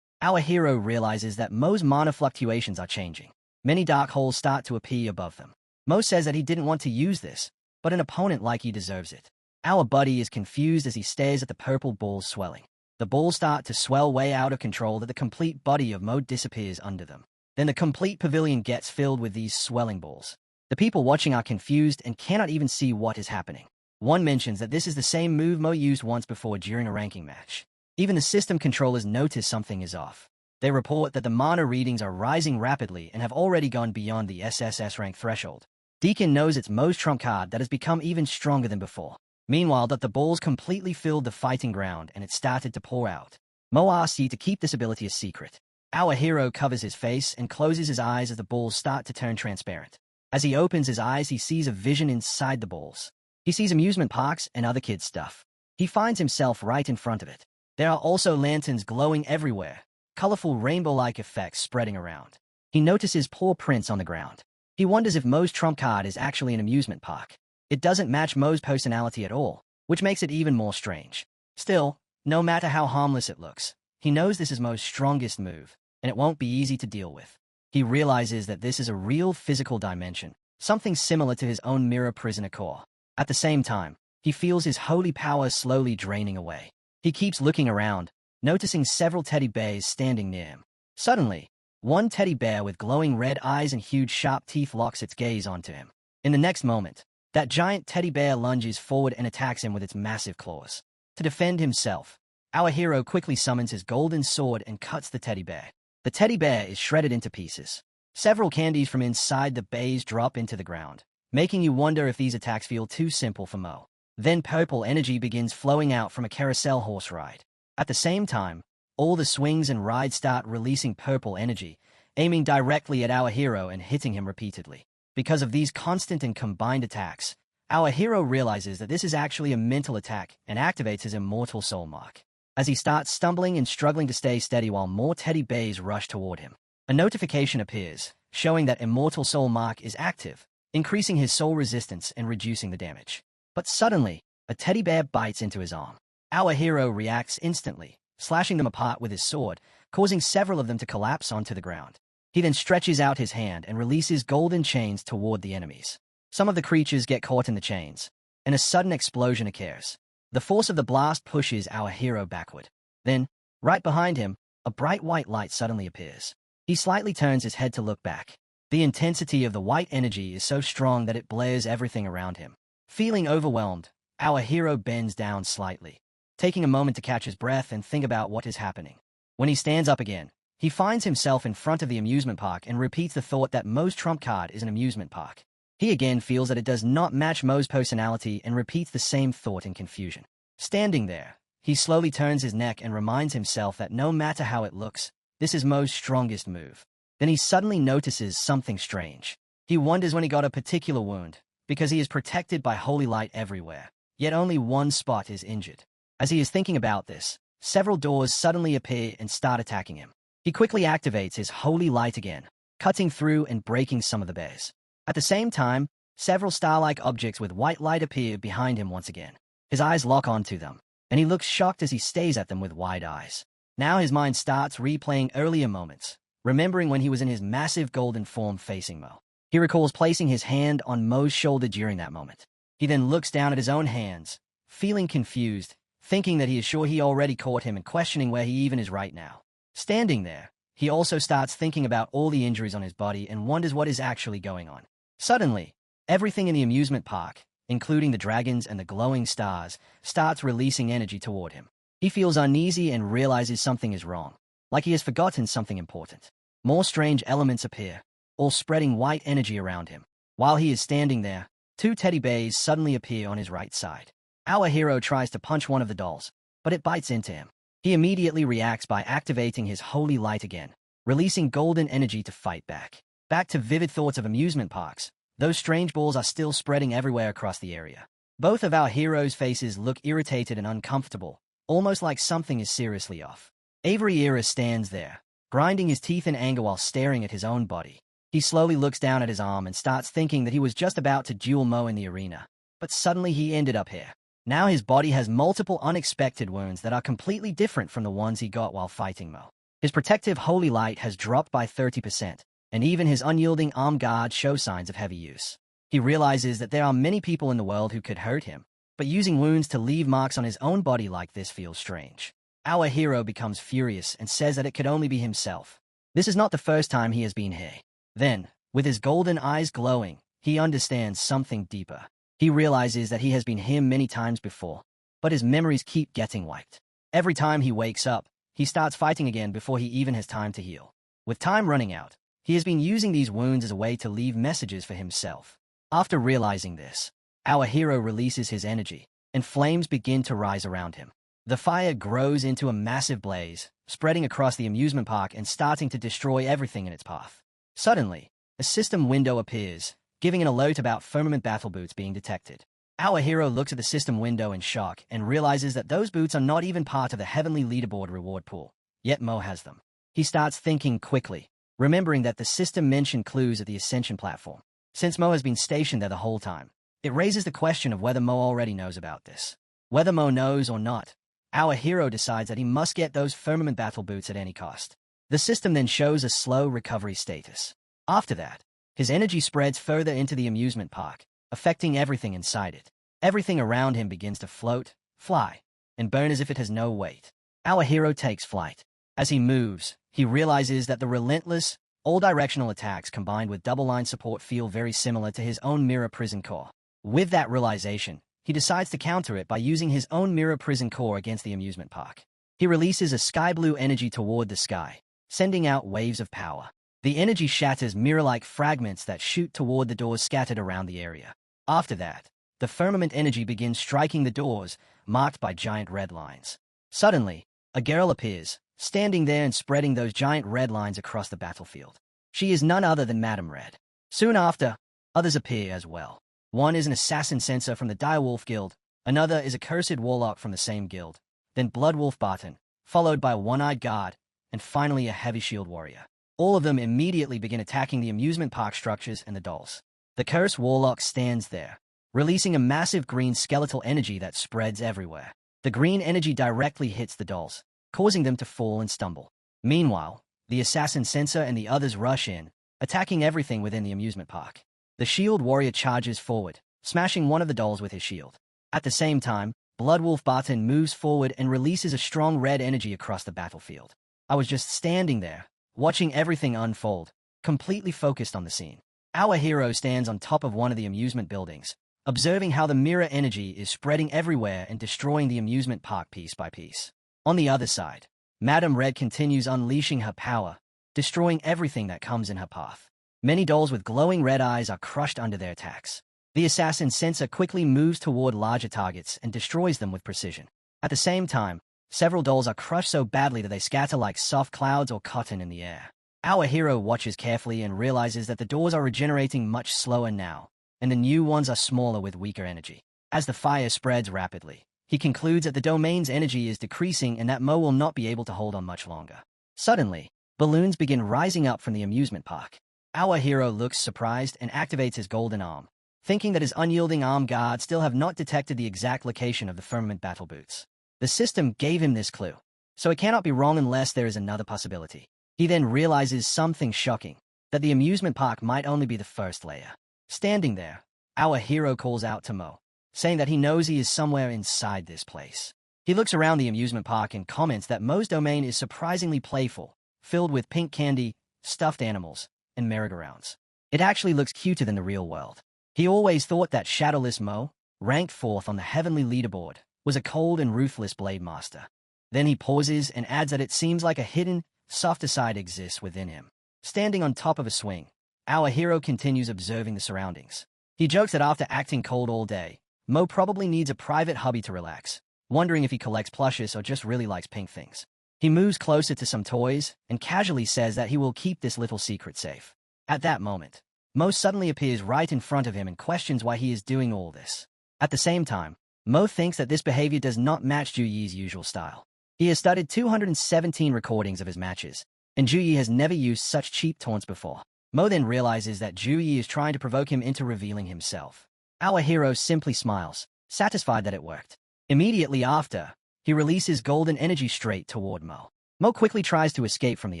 Our hero realizes that Mo's mana fluctuations are changing. Many dark holes start to appear above them. Mo says that he didn't want to use this, but an opponent like he deserves it. Our buddy is confused as he stares at the purple balls swelling. The balls start to swell way out of control that the complete body of Mo disappears under them. Then the complete pavilion gets filled with these swelling balls. The people watching are confused and cannot even see what is happening. One mentions that this is the same move Mo used once before during a ranking match. Even the system controllers notice something is off. They report that the mana readings are rising rapidly and have already gone beyond the SSS rank threshold. Deacon knows it's Mo's trump card that has become even stronger than before. Meanwhile, that the balls completely filled the fighting ground and it started to pour out. Mo asks you to keep this ability a secret. Our hero covers his face and closes his eyes as the balls start to turn transparent. As he opens his eyes, he sees a vision inside the balls. He sees amusement parks and other kids' stuff. He finds himself right in front of it. There are also lanterns glowing everywhere, colorful rainbow-like effects spreading around. He notices paw prints on the ground. He wonders if Mo's trump card is actually an amusement park. It doesn't match Mo's personality at all, which makes it even more strange. Still, no matter how harmless it looks, he knows this is Mo's strongest move, and it won't be easy to deal with. He realizes that this is a real physical dimension, something similar to his own mirror prisoner core. At the same time, he feels his holy power slowly draining away. He keeps looking around, noticing several teddy bears standing near him. Suddenly, one teddy bear with glowing red eyes and huge sharp teeth locks its gaze onto him. In the next moment, that giant teddy bear lunges forward and attacks him with its massive claws. To defend himself, our hero quickly summons his golden sword and cuts the teddy bear. The teddy bear is shredded into pieces. Several candies from inside the bears drop into the ground, making you wonder if these attacks feel too simple for Mo. Then purple energy begins flowing out from a carousel horse ride. At the same time, all the swings and rides start releasing purple energy, aiming directly at our hero and hitting him repeatedly. Because of these constant and combined attacks, our hero realizes that this is actually a mental attack and activates his immortal soul mark. As he starts stumbling and struggling to stay steady while more teddy bears rush toward him, a notification appears, showing that immortal soul mark is active, increasing his soul resistance and reducing the damage. But suddenly, a teddy bear bites into his arm. Our hero reacts instantly, slashing them apart with his sword, causing several of them to collapse onto the ground. He then stretches out his hand and releases golden chains toward the enemies. Some of the creatures get caught in the chains, and a sudden explosion occurs. The force of the blast pushes our hero backward. Then, right behind him, a bright white light suddenly appears. He slightly turns his head to look back. The intensity of the white energy is so strong that it blares everything around him. Feeling overwhelmed, our hero bends down slightly, taking a moment to catch his breath and think about what is happening. When he stands up again, he finds himself in front of the amusement park and repeats the thought that Mo's trump card is an amusement park. He again feels that it does not match Mo's personality and repeats the same thought in confusion. Standing there, he slowly turns his neck and reminds himself that no matter how it looks, this is Mo's strongest move. Then he suddenly notices something strange. He wonders when he got a particular wound, because he is protected by holy light everywhere, yet only one spot is injured. As he is thinking about this, several doors suddenly appear and start attacking him. He quickly activates his holy light again, cutting through and breaking some of the bears. At the same time, several star-like objects with white light appear behind him once again. His eyes lock onto them, and he looks shocked as he stares at them with wide eyes. Now his mind starts replaying earlier moments, remembering when he was in his massive golden form facing Mo. He recalls placing his hand on Mo's shoulder during that moment. He then looks down at his own hands, feeling confused, thinking that he is sure he already caught him and questioning where he even is right now. Standing there, he also starts thinking about all the injuries on his body and wonders what is actually going on. Suddenly, everything in the amusement park, including the dragons and the glowing stars, starts releasing energy toward him. He feels uneasy and realizes something is wrong, like he has forgotten something important. More strange elements appear, all spreading white energy around him. While he is standing there, two teddy bears suddenly appear on his right side. Our hero tries to punch one of the dolls, but it bites into him. He immediately reacts by activating his holy light again, releasing golden energy to fight back. Back to vivid thoughts of amusement parks, those strange balls are still spreading everywhere across the area. Both of our heroes' faces look irritated and uncomfortable, almost like something is seriously off. Avery Era stands there, grinding his teeth in anger while staring at his own body. He slowly looks down at his arm and starts thinking that he was just about to duel Mo in the arena, but suddenly he ended up here. Now his body has multiple unexpected wounds that are completely different from the ones he got while fighting Mo. His protective holy light has dropped by 30%, and even his unyielding arm guard show signs of heavy use. He realizes that there are many people in the world who could hurt him, but using wounds to leave marks on his own body like this feels strange. Our hero becomes furious and says that it could only be himself. This is not the first time he has been here. Then, with his golden eyes glowing, he understands something deeper. He realizes that he has been him many times before, but his memories keep getting wiped. Every time he wakes up, he starts fighting again before he even has time to heal. With time running out, he has been using these wounds as a way to leave messages for himself. After realizing this, our hero releases his energy, and flames begin to rise around him. The fire grows into a massive blaze, spreading across the amusement park and starting to destroy everything in its path. Suddenly, a system window appears, giving an alert about firmament battle boots being detected. Our hero looks at the system window in shock and realizes that those boots are not even part of the heavenly leaderboard reward pool, yet Mo has them. He starts thinking quickly, remembering that the system mentioned clues at the Ascension platform. Since Mo has been stationed there the whole time, it raises the question of whether Mo already knows about this. Whether Mo knows or not, our hero decides that he must get those firmament battle boots at any cost. The system then shows a slow recovery status. After that, his energy spreads further into the amusement park, affecting everything inside it. Everything around him begins to float, fly, and burn as if it has no weight. Our hero takes flight. As he moves, he realizes that the relentless, all-directional attacks combined with double-line support feel very similar to his own mirror prison core. With that realization, he decides to counter it by using his own mirror prison core against the amusement park. He releases a sky-blue energy toward the sky, sending out waves of power. The energy shatters mirror-like fragments that shoot toward the doors scattered around the area. After that, the firmament energy begins striking the doors, marked by giant red lines. Suddenly, a girl appears, standing there and spreading those giant red lines across the battlefield. She is none other than Madame Red. Soon after, others appear as well. One is an assassin censor from the Direwolf Guild, another is a cursed warlock from the same guild, then Bloodwolf Barton, followed by a one-eyed guard, and finally a heavy shield warrior. All of them immediately begin attacking the amusement park structures and the dolls. The cursed warlock stands there, releasing a massive green skeletal energy that spreads everywhere. The green energy directly hits the dolls, causing them to fall and stumble. Meanwhile, the assassin censor and the others rush in, attacking everything within the amusement park. The shield warrior charges forward, smashing one of the dolls with his shield. At the same time, Bloodwolf Barton moves forward and releases a strong red energy across the battlefield. I was just standing there, watching everything unfold, completely focused on the scene. Our hero stands on top of one of the amusement buildings, observing how the mirror energy is spreading everywhere and destroying the amusement park piece by piece. On the other side, Madame Red continues unleashing her power, destroying everything that comes in her path. Many dolls with glowing red eyes are crushed under their attacks. The assassin censor quickly moves toward larger targets and destroys them with precision. At the same time, several dolls are crushed so badly that they scatter like soft clouds or cotton in the air. Our hero watches carefully and realizes that the doors are regenerating much slower now, and the new ones are smaller with weaker energy. As the fire spreads rapidly, he concludes that the domain's energy is decreasing and that Mo will not be able to hold on much longer. Suddenly, balloons begin rising up from the amusement park. Our hero looks surprised and activates his golden arm, thinking that his unyielding arm guards still have not detected the exact location of the firmament battle boots. The system gave him this clue, so it cannot be wrong unless there is another possibility. He then realizes something shocking, that the amusement park might only be the first layer. Standing there, our hero calls out to Mo, saying that he knows he is somewhere inside this place. He looks around the amusement park and comments that Mo's domain is surprisingly playful, filled with pink candy, stuffed animals, and merry-go-rounds. It actually looks cuter than the real world. He always thought that Shadowless Mo, ranked 4th on the heavenly leaderboard, was a cold and ruthless blade master. Then he pauses and adds that it seems like a hidden, softer side exists within him. Standing on top of a swing, our hero continues observing the surroundings. He jokes that after acting cold all day, Mo probably needs a private hobby to relax, wondering if he collects plushes or just really likes pink things. He moves closer to some toys and casually says that he will keep this little secret safe. At that moment, Mo suddenly appears right in front of him and questions why he is doing all this. At the same time, Mo thinks that this behavior does not match Ju Yi's usual style. He has studied 217 recordings of his matches, and Ju Yi has never used such cheap taunts before. Mo then realizes that Ju Yi is trying to provoke him into revealing himself. Our hero simply smiles, satisfied that it worked. Immediately after, he releases golden energy straight toward Mo. Mo quickly tries to escape from the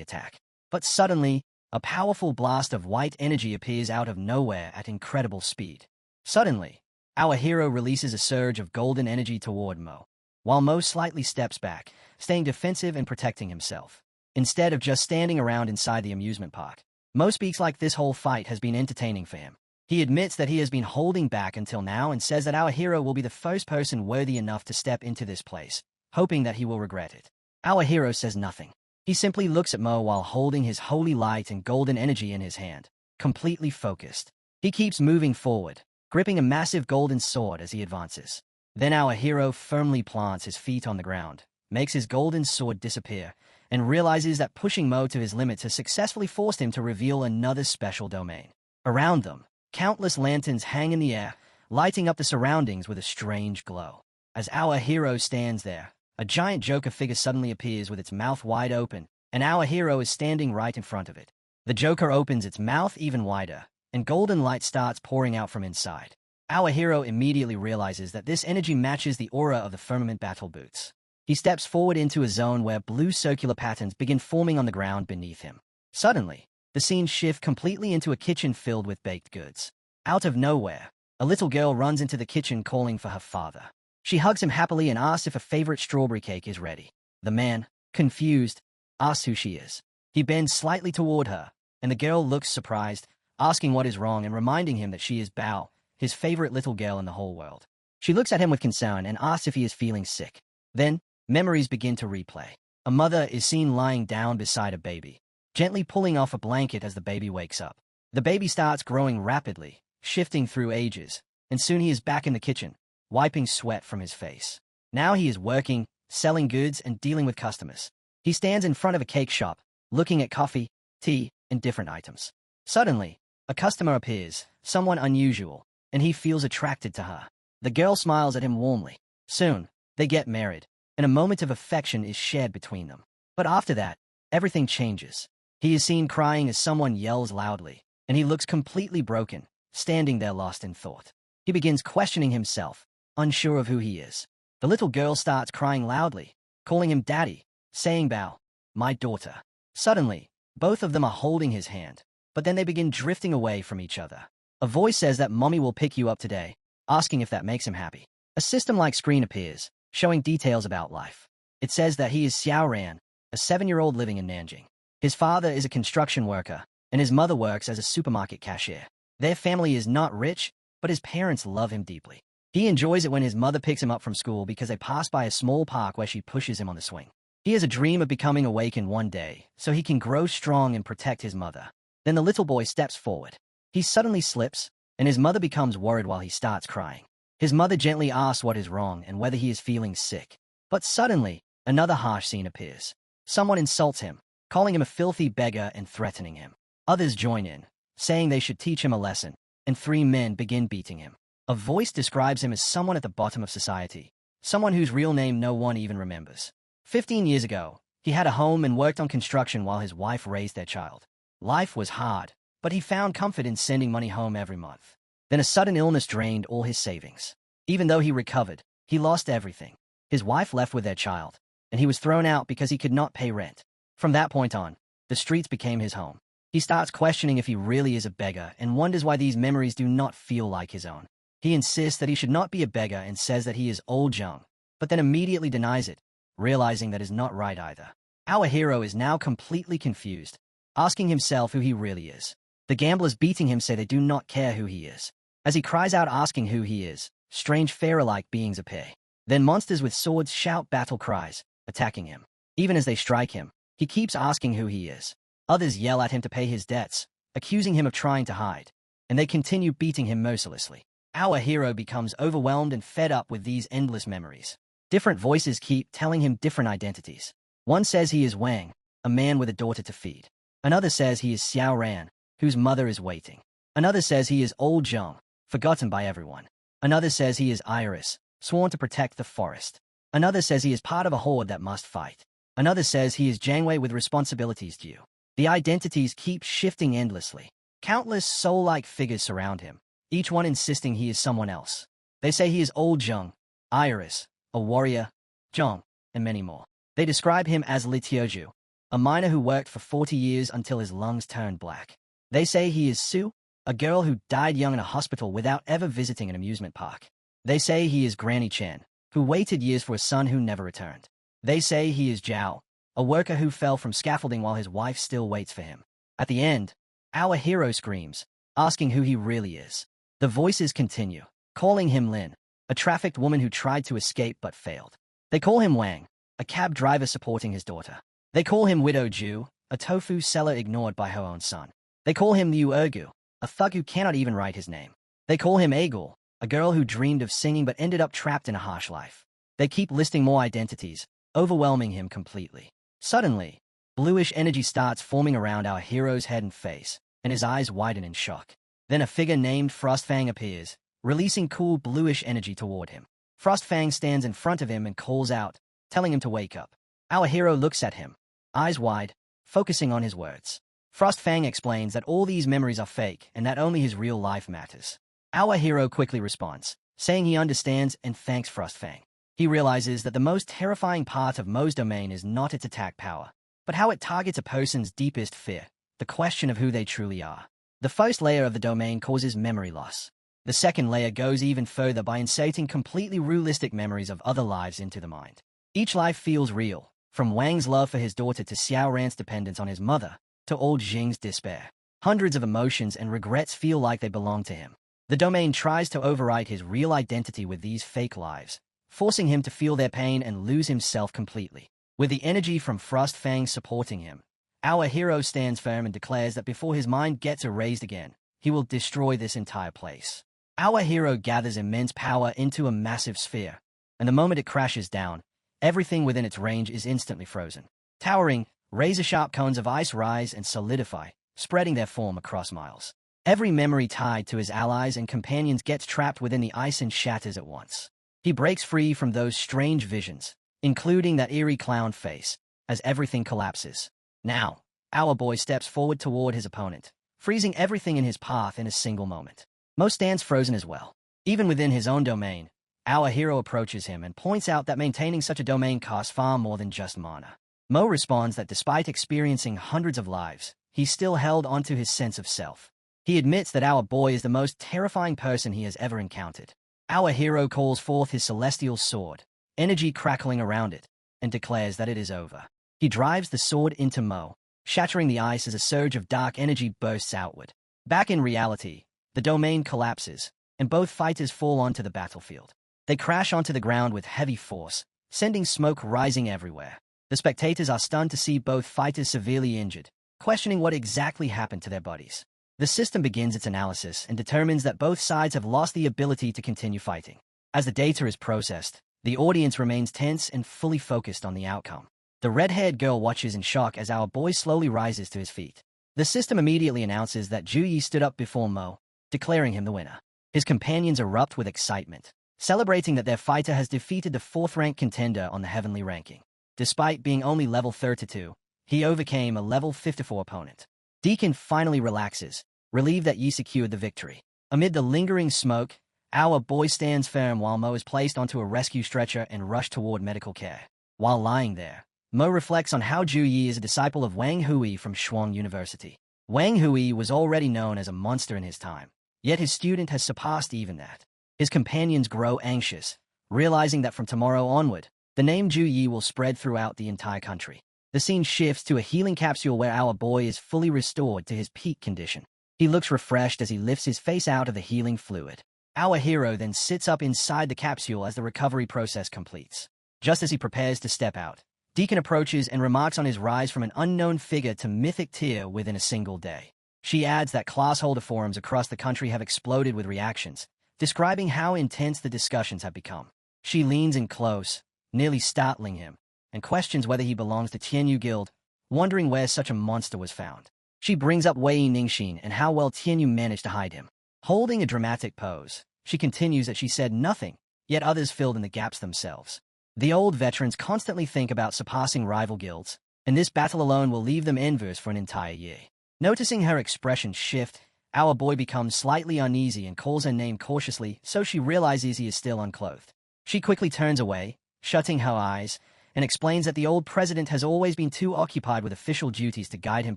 attack, but suddenly, a powerful blast of white energy appears out of nowhere at incredible speed. Suddenly, our hero releases a surge of golden energy toward Mo, while Mo slightly steps back, staying defensive and protecting himself. Instead of just standing around inside the amusement park, Mo speaks like this whole fight has been entertaining for him. He admits that he has been holding back until now and says that our hero will be the first person worthy enough to step into this place, hoping that he will regret it. Our hero says nothing. He simply looks at Mo while holding his holy light and golden energy in his hand, completely focused. He keeps moving forward, gripping a massive golden sword as he advances. Then our hero firmly plants his feet on the ground, makes his golden sword disappear, and realizes that pushing Mo to his limits has successfully forced him to reveal another special domain. Around them, countless lanterns hang in the air, lighting up the surroundings with a strange glow. As our hero stands there, a giant Joker figure suddenly appears with its mouth wide open, and our hero is standing right in front of it. The Joker opens its mouth even wider, and golden light starts pouring out from inside. Our hero immediately realizes that this energy matches the aura of the firmament battle boots. He steps forward into a zone where blue circular patterns begin forming on the ground beneath him. Suddenly, the scene shifts completely into a kitchen filled with baked goods. Out of nowhere, a little girl runs into the kitchen calling for her father. She hugs him happily and asks if a favorite strawberry cake is ready. The man, confused, asks who she is. He bends slightly toward her, and the girl looks surprised, asking what is wrong and reminding him that she is Bao, his favorite little girl in the whole world. She looks at him with concern and asks if he is feeling sick. Then, memories begin to replay. A mother is seen lying down beside a baby, gently pulling off a blanket as the baby wakes up. The baby starts growing rapidly, shifting through ages, and soon he is back in the kitchen, wiping sweat from his face. Now he is working, selling goods, and dealing with customers. He stands in front of a cake shop, looking at coffee, tea, and different items. Suddenly, a customer appears, someone unusual, and he feels attracted to her. The girl smiles at him warmly. Soon, they get married, and a moment of affection is shared between them. But after that, everything changes. He is seen crying as someone yells loudly, and he looks completely broken, standing there lost in thought. He begins questioning himself, unsure of who he is. The little girl starts crying loudly, calling him daddy, saying Bao, my daughter. Suddenly, both of them are holding his hand, but then they begin drifting away from each other. A voice says that mommy will pick you up today, asking if that makes him happy. A system-like screen appears, showing details about life. It says that he is Xiao Ran, a 7-year-old living in Nanjing. His father is a construction worker, and his mother works as a supermarket cashier. Their family is not rich, but his parents love him deeply. He enjoys it when his mother picks him up from school because they pass by a small park where she pushes him on the swing. He has a dream of becoming awakened one day, so he can grow strong and protect his mother. Then the little boy steps forward. He suddenly slips, and his mother becomes worried while he starts crying. His mother gently asks what is wrong and whether he is feeling sick. But suddenly, another harsh scene appears. Someone insults him, calling him a filthy beggar and threatening him. Others join in, saying they should teach him a lesson, and 3 men begin beating him. A voice describes him as someone at the bottom of society, someone whose real name no one even remembers. 15 years ago, he had a home and worked on construction while his wife raised their child. Life was hard, but he found comfort in sending money home every month. Then a sudden illness drained all his savings. Even though he recovered, he lost everything. His wife left with their child, and he was thrown out because he could not pay rent. From that point on, the streets became his home. He starts questioning if he really is a beggar and wonders why these memories do not feel like his own. He insists that he should not be a beggar and says that he is old Zhang, but then immediately denies it, realizing that is not right either. Our hero is now completely confused, asking himself who he really is. The gamblers beating him say they do not care who he is. As he cries out asking who he is, strange pharaoh-like beings appear. Then monsters with swords shout battle cries, attacking him. Even as they strike him, he keeps asking who he is. Others yell at him to pay his debts, accusing him of trying to hide, and they continue beating him mercilessly. Our hero becomes overwhelmed and fed up with these endless memories. Different voices keep telling him different identities. One says he is Wang, a man with a daughter to feed. Another says he is Xiao Ran, whose mother is waiting. Another says he is old Zhang, forgotten by everyone. Another says he is Iris, sworn to protect the forest. Another says he is part of a horde that must fight. Another says he is Jiangwei with responsibilities due. The identities keep shifting endlessly. Countless soul-like figures surround him, each one insisting he is someone else. They say he is old Zheng, Iris, a warrior, Zheng, and many more. They describe him as Li Tiozhu, a miner who worked for 40 years until his lungs turned black. They say he is Su, a girl who died young in a hospital without ever visiting an amusement park. They say he is Granny Chen, who waited years for a son who never returned. They say he is Zhao, a worker who fell from scaffolding while his wife still waits for him. At the end, our hero screams, asking who he really is. The voices continue, calling him Lin, a trafficked woman who tried to escape but failed. They call him Wang, a cab driver supporting his daughter. They call him Widow Ju, a tofu seller ignored by her own son. They call him Liu Ergu, a thug who cannot even write his name. They call him Agul, a girl who dreamed of singing but ended up trapped in a harsh life. They keep listing more identities, overwhelming him completely. Suddenly, bluish energy starts forming around our hero's head and face, and his eyes widen in shock. Then a figure named Frostfang appears, releasing cool bluish energy toward him. Frostfang stands in front of him and calls out, telling him to wake up. Our hero looks at him, eyes wide, focusing on his words. Frostfang explains that all these memories are fake and that only his real life matters. Our hero quickly responds, saying he understands and thanks Frostfang. He realizes that the most terrifying part of Mo's domain is not its attack power, but how it targets a person's deepest fear, the question of who they truly are. The first layer of the domain causes memory loss. The second layer goes even further by inserting completely realistic memories of other lives into the mind. Each life feels real, from Wang's love for his daughter to Xiao Ran's dependence on his mother, to old Jing's despair. Hundreds of emotions and regrets feel like they belong to him. The domain tries to overwrite his real identity with these fake lives, forcing him to feel their pain and lose himself completely. With the energy from Frostfang supporting him, our hero stands firm and declares that before his mind gets erased again, he will destroy this entire place. Our hero gathers immense power into a massive sphere, and the moment it crashes down, everything within its range is instantly frozen. Towering, razor-sharp cones of ice rise and solidify, spreading their form across miles. Every memory tied to his allies and companions gets trapped within the ice and shatters at once. He breaks free from those strange visions, including that eerie clown face, as everything collapses. Now, our boy steps forward toward his opponent, freezing everything in his path in a single moment. Mo stands frozen as well. Even within his own domain, our hero approaches him and points out that maintaining such a domain costs far more than just mana. Mo responds that despite experiencing hundreds of lives, he still held onto his sense of self. He admits that our boy is the most terrifying person he has ever encountered. Our hero calls forth his celestial sword, energy crackling around it, and declares that it is over. He drives the sword into Mo, shattering the ice as a surge of dark energy bursts outward. Back in reality, the domain collapses, and both fighters fall onto the battlefield. They crash onto the ground with heavy force, sending smoke rising everywhere. The spectators are stunned to see both fighters severely injured, questioning what exactly happened to their bodies. The system begins its analysis and determines that both sides have lost the ability to continue fighting. As the data is processed, the audience remains tense and fully focused on the outcome. The red-haired girl watches in shock as our boy slowly rises to his feet. The system immediately announces that Ju Yi stood up before Mo, declaring him the winner. His companions erupt with excitement, celebrating that their fighter has defeated the 4th-ranked contender on the heavenly ranking. Despite being only level 32, he overcame a level 54 opponent. Deacon finally relaxes, relieved that Yi secured the victory. Amid the lingering smoke, our boy stands firm while Mo is placed onto a rescue stretcher and rushed toward medical care. While lying there, Mo reflects on how Ju Yi is a disciple of Wang Hui from Shuang University. Wang Hui was already known as a monster in his time, yet his student has surpassed even that. His companions grow anxious, realizing that from tomorrow onward, the name Ju Yi will spread throughout the entire country. The scene shifts to a healing capsule where our boy is fully restored to his peak condition. He looks refreshed as he lifts his face out of the healing fluid. Our hero then sits up inside the capsule as the recovery process completes. Just as he prepares to step out, Deacon approaches and remarks on his rise from an unknown figure to mythic tier within a single day. She adds that class-holder forums across the country have exploded with reactions, describing how intense the discussions have become. She leans in close, nearly startling him, and questions whether he belongs to Tianyu Guild, wondering where such a monster was found. She brings up Wei Ningxin and how well Tianyu managed to hide him. Holding a dramatic pose, she continues that she said nothing, yet others filled in the gaps themselves. The old veterans constantly think about surpassing rival guilds, and this battle alone will leave them envious for an entire year. Noticing her expression shift, Our boy becomes slightly uneasy and calls her name cautiously, so she realizes he is still unclothed. She quickly turns away, shutting her eyes, and explains that the old president has always been too occupied with official duties to guide him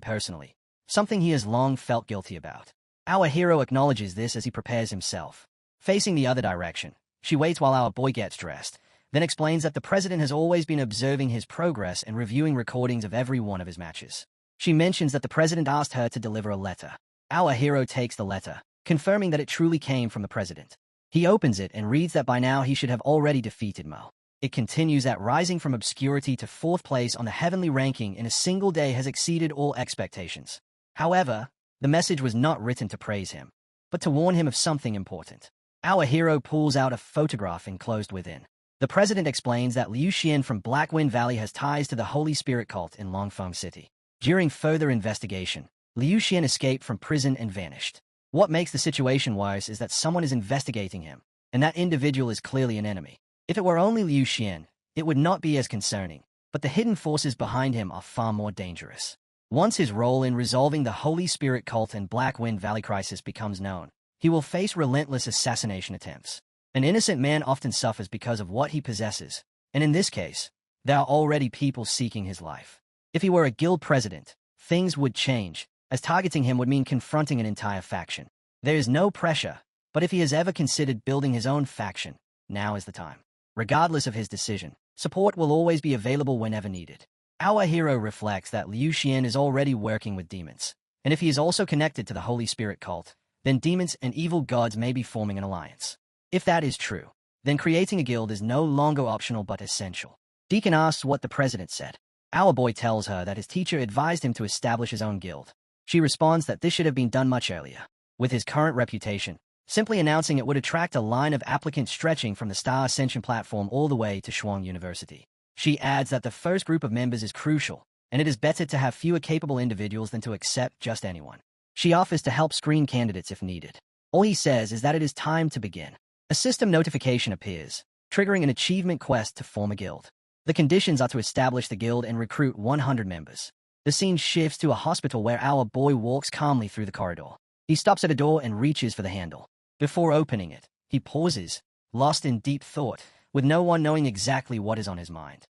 personally, something he has long felt guilty about. Our hero acknowledges this as he prepares himself. Facing the other direction, she waits while our boy gets dressed, then explains that the president has always been observing his progress and reviewing recordings of every one of his matches. She mentions that the president asked her to deliver a letter. Our hero takes the letter, confirming that it truly came from the president. He opens it and reads that by now he should have already defeated Mo. It continues that rising from obscurity to 4th place on the heavenly ranking in a single day has exceeded all expectations. However, the message was not written to praise him, but to warn him of something important. Our hero pulls out a photograph enclosed within. The president explains that Liu Xian from Blackwind Valley has ties to the Holy Spirit cult in Longfeng City. During further investigation, Liu Xian escaped from prison and vanished. What makes the situation worse is that someone is investigating him, and that individual is clearly an enemy. If it were only Liu Xian, it would not be as concerning, but the hidden forces behind him are far more dangerous. Once his role in resolving the Holy Spirit cult and Blackwind Valley crisis becomes known, he will face relentless assassination attempts. An innocent man often suffers because of what he possesses, and in this case, there are already people seeking his life. If he were a guild president, things would change, as targeting him would mean confronting an entire faction. There is no pressure, but if he has ever considered building his own faction, now is the time. Regardless of his decision, support will always be available whenever needed. Our hero reflects that Liu Xian is already working with demons, and if he is also connected to the Holy Spirit cult, then demons and evil gods may be forming an alliance. If that is true, then creating a guild is no longer optional but essential. Deacon asks what the president said. Our boy tells her that his teacher advised him to establish his own guild. She responds that this should have been done much earlier. With his current reputation, simply announcing it would attract a line of applicants stretching from the Star Ascension platform all the way to Shuang University. She adds that the first group of members is crucial, and it is better to have fewer capable individuals than to accept just anyone. She offers to help screen candidates if needed. All he says is that it is time to begin. A system notification appears, triggering an achievement quest to form a guild. The conditions are to establish the guild and recruit 100 members. The scene shifts to a hospital where our boy walks calmly through the corridor. He stops at a door and reaches for the handle. Before opening it, he pauses, lost in deep thought, with no one knowing exactly what is on his mind.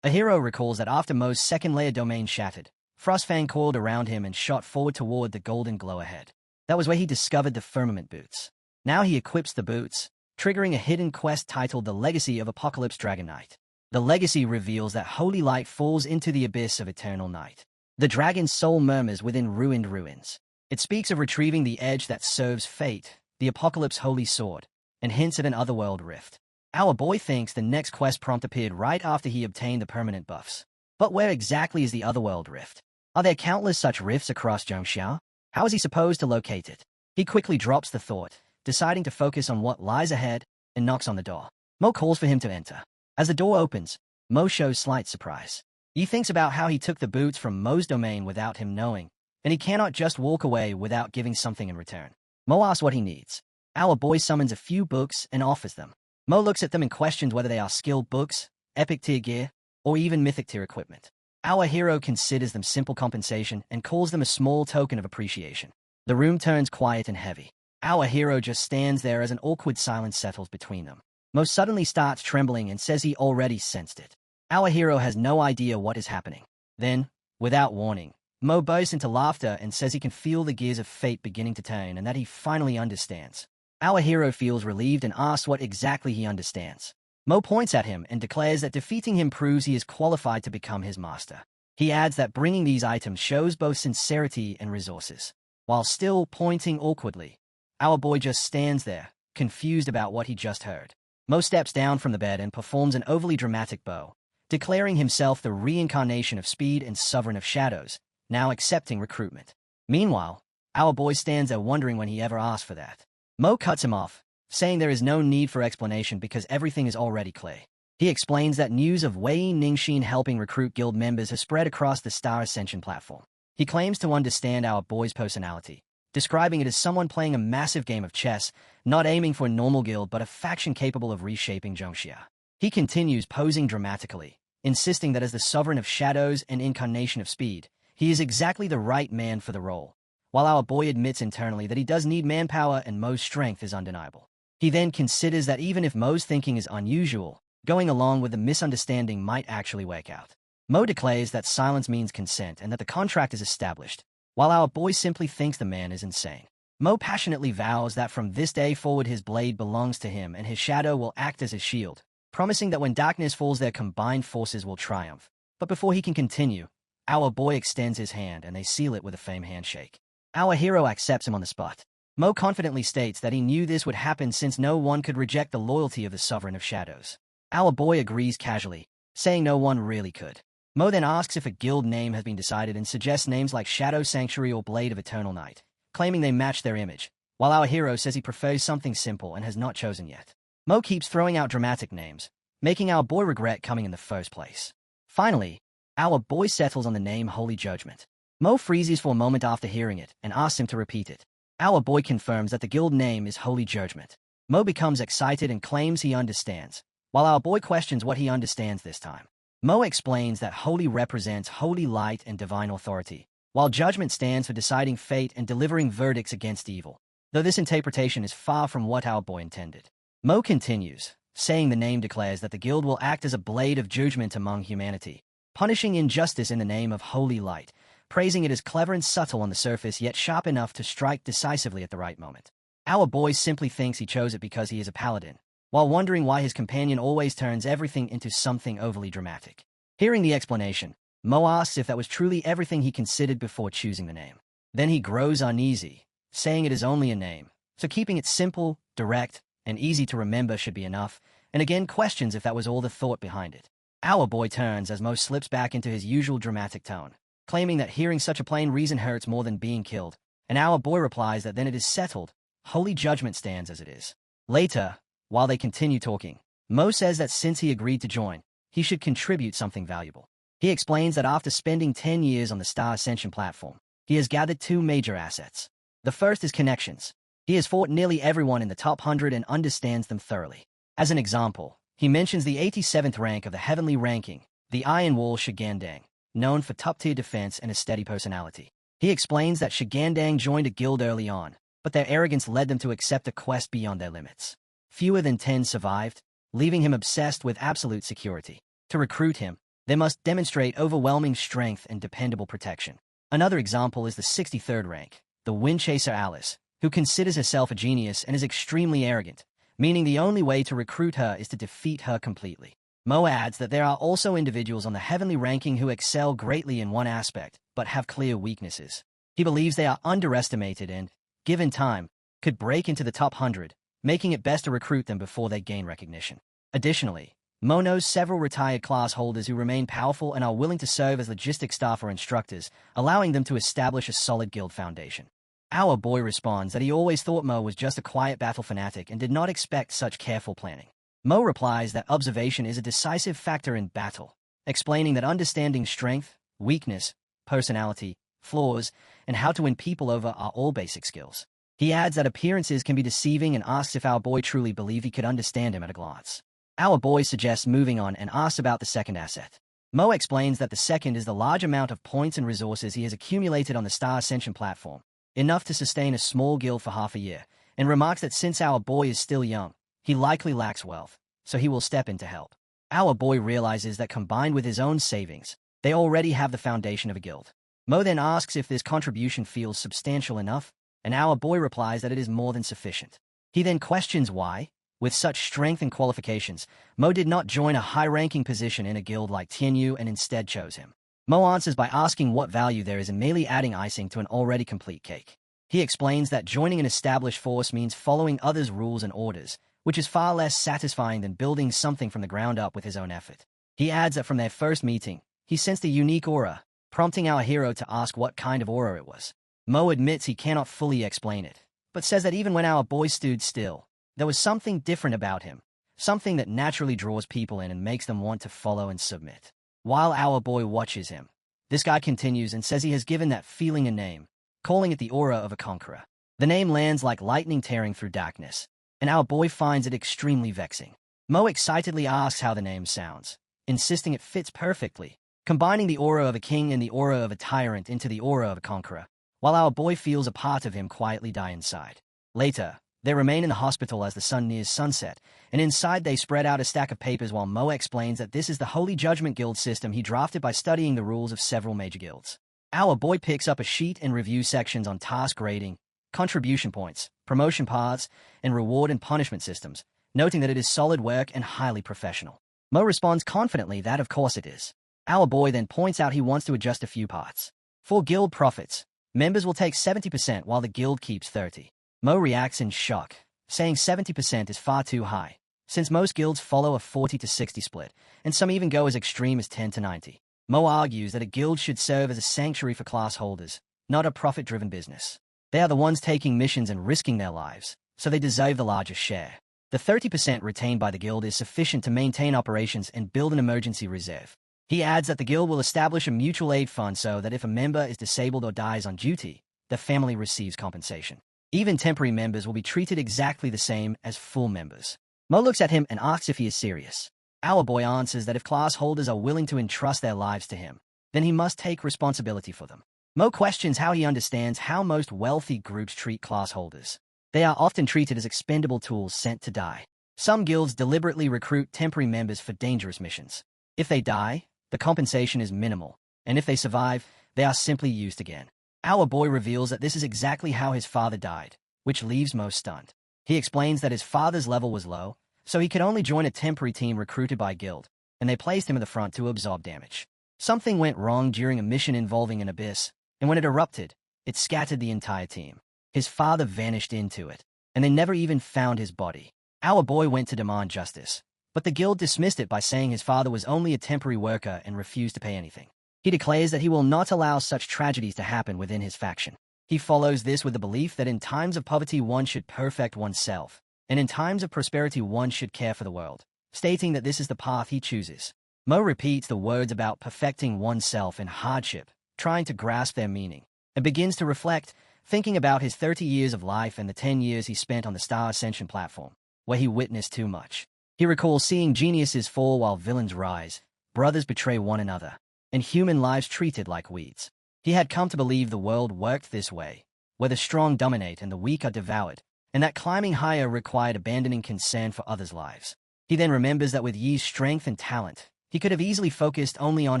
A hero recalls that after Mo's second-layer domain shattered, Frostfang coiled around him and shot forward toward the golden glow ahead. That was where he discovered the firmament boots. Now he equips the boots, triggering a hidden quest titled The Legacy of Apocalypse Dragon Knight. The legacy reveals that holy light falls into the abyss of eternal night. The dragon's soul murmurs within ruined ruins. It speaks of retrieving the edge that serves fate, the Apocalypse Holy Sword, and hints at an otherworld rift. Our boy thinks the next quest prompt appeared right after he obtained the permanent buffs. But where exactly is the otherworld rift? Are there countless such rifts across Zhongxia? How is he supposed to locate it? He quickly drops the thought, deciding to focus on what lies ahead, and knocks on the door. Mo calls for him to enter. As the door opens, Mo shows slight surprise. He thinks about how he took the boots from Mo's domain without him knowing, and he cannot just walk away without giving something in return. Mo asks what he needs. Our boy summons a few books and offers them. Mo looks at them and questions whether they are skilled books, epic tier gear, or even mythic tier equipment. Our hero considers them simple compensation and calls them a small token of appreciation. The room turns quiet and heavy. Our hero just stands there as an awkward silence settles between them. Mo suddenly starts trembling and says he already sensed it. Our hero has no idea what is happening. Then, without warning, Mo bursts into laughter and says he can feel the gears of fate beginning to turn and that he finally understands. Our hero feels relieved and asks what exactly he understands. Mo points at him and declares that defeating him proves he is qualified to become his master. He adds that bringing these items shows both sincerity and resources. While still pointing awkwardly, our boy just stands there, confused about what he just heard. Mo steps down from the bed and performs an overly dramatic bow, declaring himself the reincarnation of speed and sovereign of shadows, now accepting recruitment. Meanwhile, our boy stands there wondering when he ever asked for that. Mo cuts him off, saying there is no need for explanation because everything is already clear. He explains that news of Wei Ningxin helping recruit guild members has spread across the Star Ascension platform. He claims to understand our boy's personality, describing it as someone playing a massive game of chess, not aiming for a normal guild but a faction capable of reshaping Zhongxia. He continues posing dramatically, insisting that as the sovereign of shadows and incarnation of speed, he is exactly the right man for the role, while our boy admits internally that he does need manpower and Mo's strength is undeniable. He then considers that even if Mo's thinking is unusual, going along with the misunderstanding might actually work out. Mo declares that silence means consent and that the contract is established, while our boy simply thinks the man is insane. Mo passionately vows that from this day forward his blade belongs to him and his shadow will act as his shield, promising that when darkness falls their combined forces will triumph. But before he can continue, our boy extends his hand and they seal it with a firm handshake. Our hero accepts him on the spot. Mo confidently states that he knew this would happen since no one could reject the loyalty of the Sovereign of Shadows. Our boy agrees casually, saying no one really could. Mo then asks if a guild name has been decided and suggests names like Shadow Sanctuary or Blade of Eternal Night, claiming they match their image, while our hero says he prefers something simple and has not chosen yet. Mo keeps throwing out dramatic names, making our boy regret coming in the first place. Finally, our boy settles on the name Holy Judgment. Mo freezes for a moment after hearing it and asks him to repeat it. Our boy confirms that the guild name is Holy Judgment. Mo becomes excited and claims he understands, while our boy questions what he understands this time. Mo explains that Holy represents holy light and divine authority, while Judgment stands for deciding fate and delivering verdicts against evil, though this interpretation is far from what our boy intended. Mo continues, saying the name declares that the guild will act as a blade of judgment among humanity, punishing injustice in the name of holy light, praising it as clever and subtle on the surface yet sharp enough to strike decisively at the right moment. Our boy simply thinks he chose it because he is a paladin, while wondering why his companion always turns everything into something overly dramatic. Hearing the explanation, Mo asks if that was truly everything he considered before choosing the name. Then he grows uneasy, saying it is only a name, so keeping it simple, direct, and easy to remember should be enough, and again questions if that was all the thought behind it. Our boy turns as Mo slips back into his usual dramatic tone, claiming that hearing such a plain reason hurts more than being killed, and our boy replies that then it is settled, Holy Judgment stands as it is. Later, while they continue talking, Mo says that since he agreed to join, he should contribute something valuable. He explains that after spending 10 years on the Star Ascension platform, he has gathered two major assets. The first is connections. He has fought nearly everyone in the top 100 and understands them thoroughly. As an example, he mentions the 87th rank of the heavenly ranking, the Iron Wall Shigandang, known for top-tier defense and a steady personality. He explains that Shigandang joined a guild early on, but their arrogance led them to accept a quest beyond their limits. Fewer than 10 survived, leaving him obsessed with absolute security. To recruit him, they must demonstrate overwhelming strength and dependable protection. Another example is the 63rd rank, the Windchaser Alice, who considers herself a genius and is extremely arrogant, meaning the only way to recruit her is to defeat her completely. Mo adds that there are also individuals on the heavenly ranking who excel greatly in one aspect, but have clear weaknesses. He believes they are underestimated and, given time, could break into the top 100, making it best to recruit them before they gain recognition. Additionally, Mo knows several retired class holders who remain powerful and are willing to serve as logistic staff or instructors, allowing them to establish a solid guild foundation. Our boy responds that he always thought Mo was just a quiet battle fanatic and did not expect such careful planning. Mo replies that observation is a decisive factor in battle, explaining that understanding strength, weakness, personality, flaws, and how to win people over are all basic skills. He adds that appearances can be deceiving and asks if our boy truly believed he could understand him at a glance. Our boy suggests moving on and asks about the second asset. Mo explains that the second is the large amount of points and resources he has accumulated on the Star Ascension platform, enough to sustain a small guild for half a year, and remarks that since our boy is still young, he likely lacks wealth, so he will step in to help. Our boy realizes that combined with his own savings, they already have the foundation of a guild. Mo then asks if this contribution feels substantial enough, and our boy replies that it is more than sufficient. He then questions why, with such strength and qualifications, Mo did not join a high-ranking position in a guild like Tianyu and instead chose him. Mo answers by asking what value there is in merely adding icing to an already complete cake. He explains that joining an established force means following others' rules and orders, which is far less satisfying than building something from the ground up with his own effort. He adds that from their first meeting, he sensed a unique aura, prompting our hero to ask what kind of aura it was. Mo admits he cannot fully explain it, but says that even when our boy stood still, there was something different about him, something that naturally draws people in and makes them want to follow and submit. While our boy watches him, this guy continues and says he has given that feeling a name, calling it the aura of a conqueror. The name lands like lightning tearing through darkness, and our boy finds it extremely vexing. Mo excitedly asks how the name sounds, insisting it fits perfectly, combining the aura of a king and the aura of a tyrant into the aura of a conqueror, while our boy feels a part of him quietly die inside. Later, they remain in the hospital as the sun nears sunset, and inside they spread out a stack of papers while Moa explains that this is the Holy Judgment Guild system he drafted by studying the rules of several major guilds. Our boy picks up a sheet and reviews sections on task rating, contribution points, promotion paths, and reward and punishment systems, noting that it is solid work and highly professional. Mo responds confidently that of course it is. Our boy then points out he wants to adjust a few parts. For guild profits, members will take 70% while the guild keeps 30%. Mo reacts in shock, saying 70% is far too high, since most guilds follow a 40 to 60 split, and some even go as extreme as 10 to 90. Mo argues that a guild should serve as a sanctuary for class holders, not a profit-driven business. They are the ones taking missions and risking their lives, so they deserve the largest share. The 30% retained by the guild is sufficient to maintain operations and build an emergency reserve. He adds that the guild will establish a mutual aid fund so that if a member is disabled or dies on duty, the family receives compensation. Even temporary members will be treated exactly the same as full members. Mo looks at him and asks if he is serious. Our boy answers that if class holders are willing to entrust their lives to him, then he must take responsibility for them. Mo questions how he understands how most wealthy groups treat class holders. They are often treated as expendable tools sent to die. Some guilds deliberately recruit temporary members for dangerous missions. If they die, the compensation is minimal, and if they survive, they are simply used again. Our boy reveals that this is exactly how his father died, which leaves Mo stunned. He explains that his father's level was low, so he could only join a temporary team recruited by guild, and they placed him in the front to absorb damage. Something went wrong during a mission involving an abyss, and when it erupted, it scattered the entire team. His father vanished into it, and they never even found his body. Our boy went to demand justice, but the guild dismissed it by saying his father was only a temporary worker and refused to pay anything. He declares that he will not allow such tragedies to happen within his faction. He follows this with the belief that in times of poverty one should perfect oneself, and in times of prosperity one should care for the world, stating that this is the path he chooses. Mo repeats the words about perfecting oneself in hardship, trying to grasp their meaning, and begins to reflect, thinking about his 30 years of life and the 10 years he spent on the Star Ascension platform, where he witnessed too much. He recalls seeing geniuses fall while villains rise, brothers betray one another, and human lives treated like weeds. He had come to believe the world worked this way, where the strong dominate and the weak are devoured, and that climbing higher required abandoning concern for others' lives. He then remembers that with Yi's strength and talent, he could have easily focused only on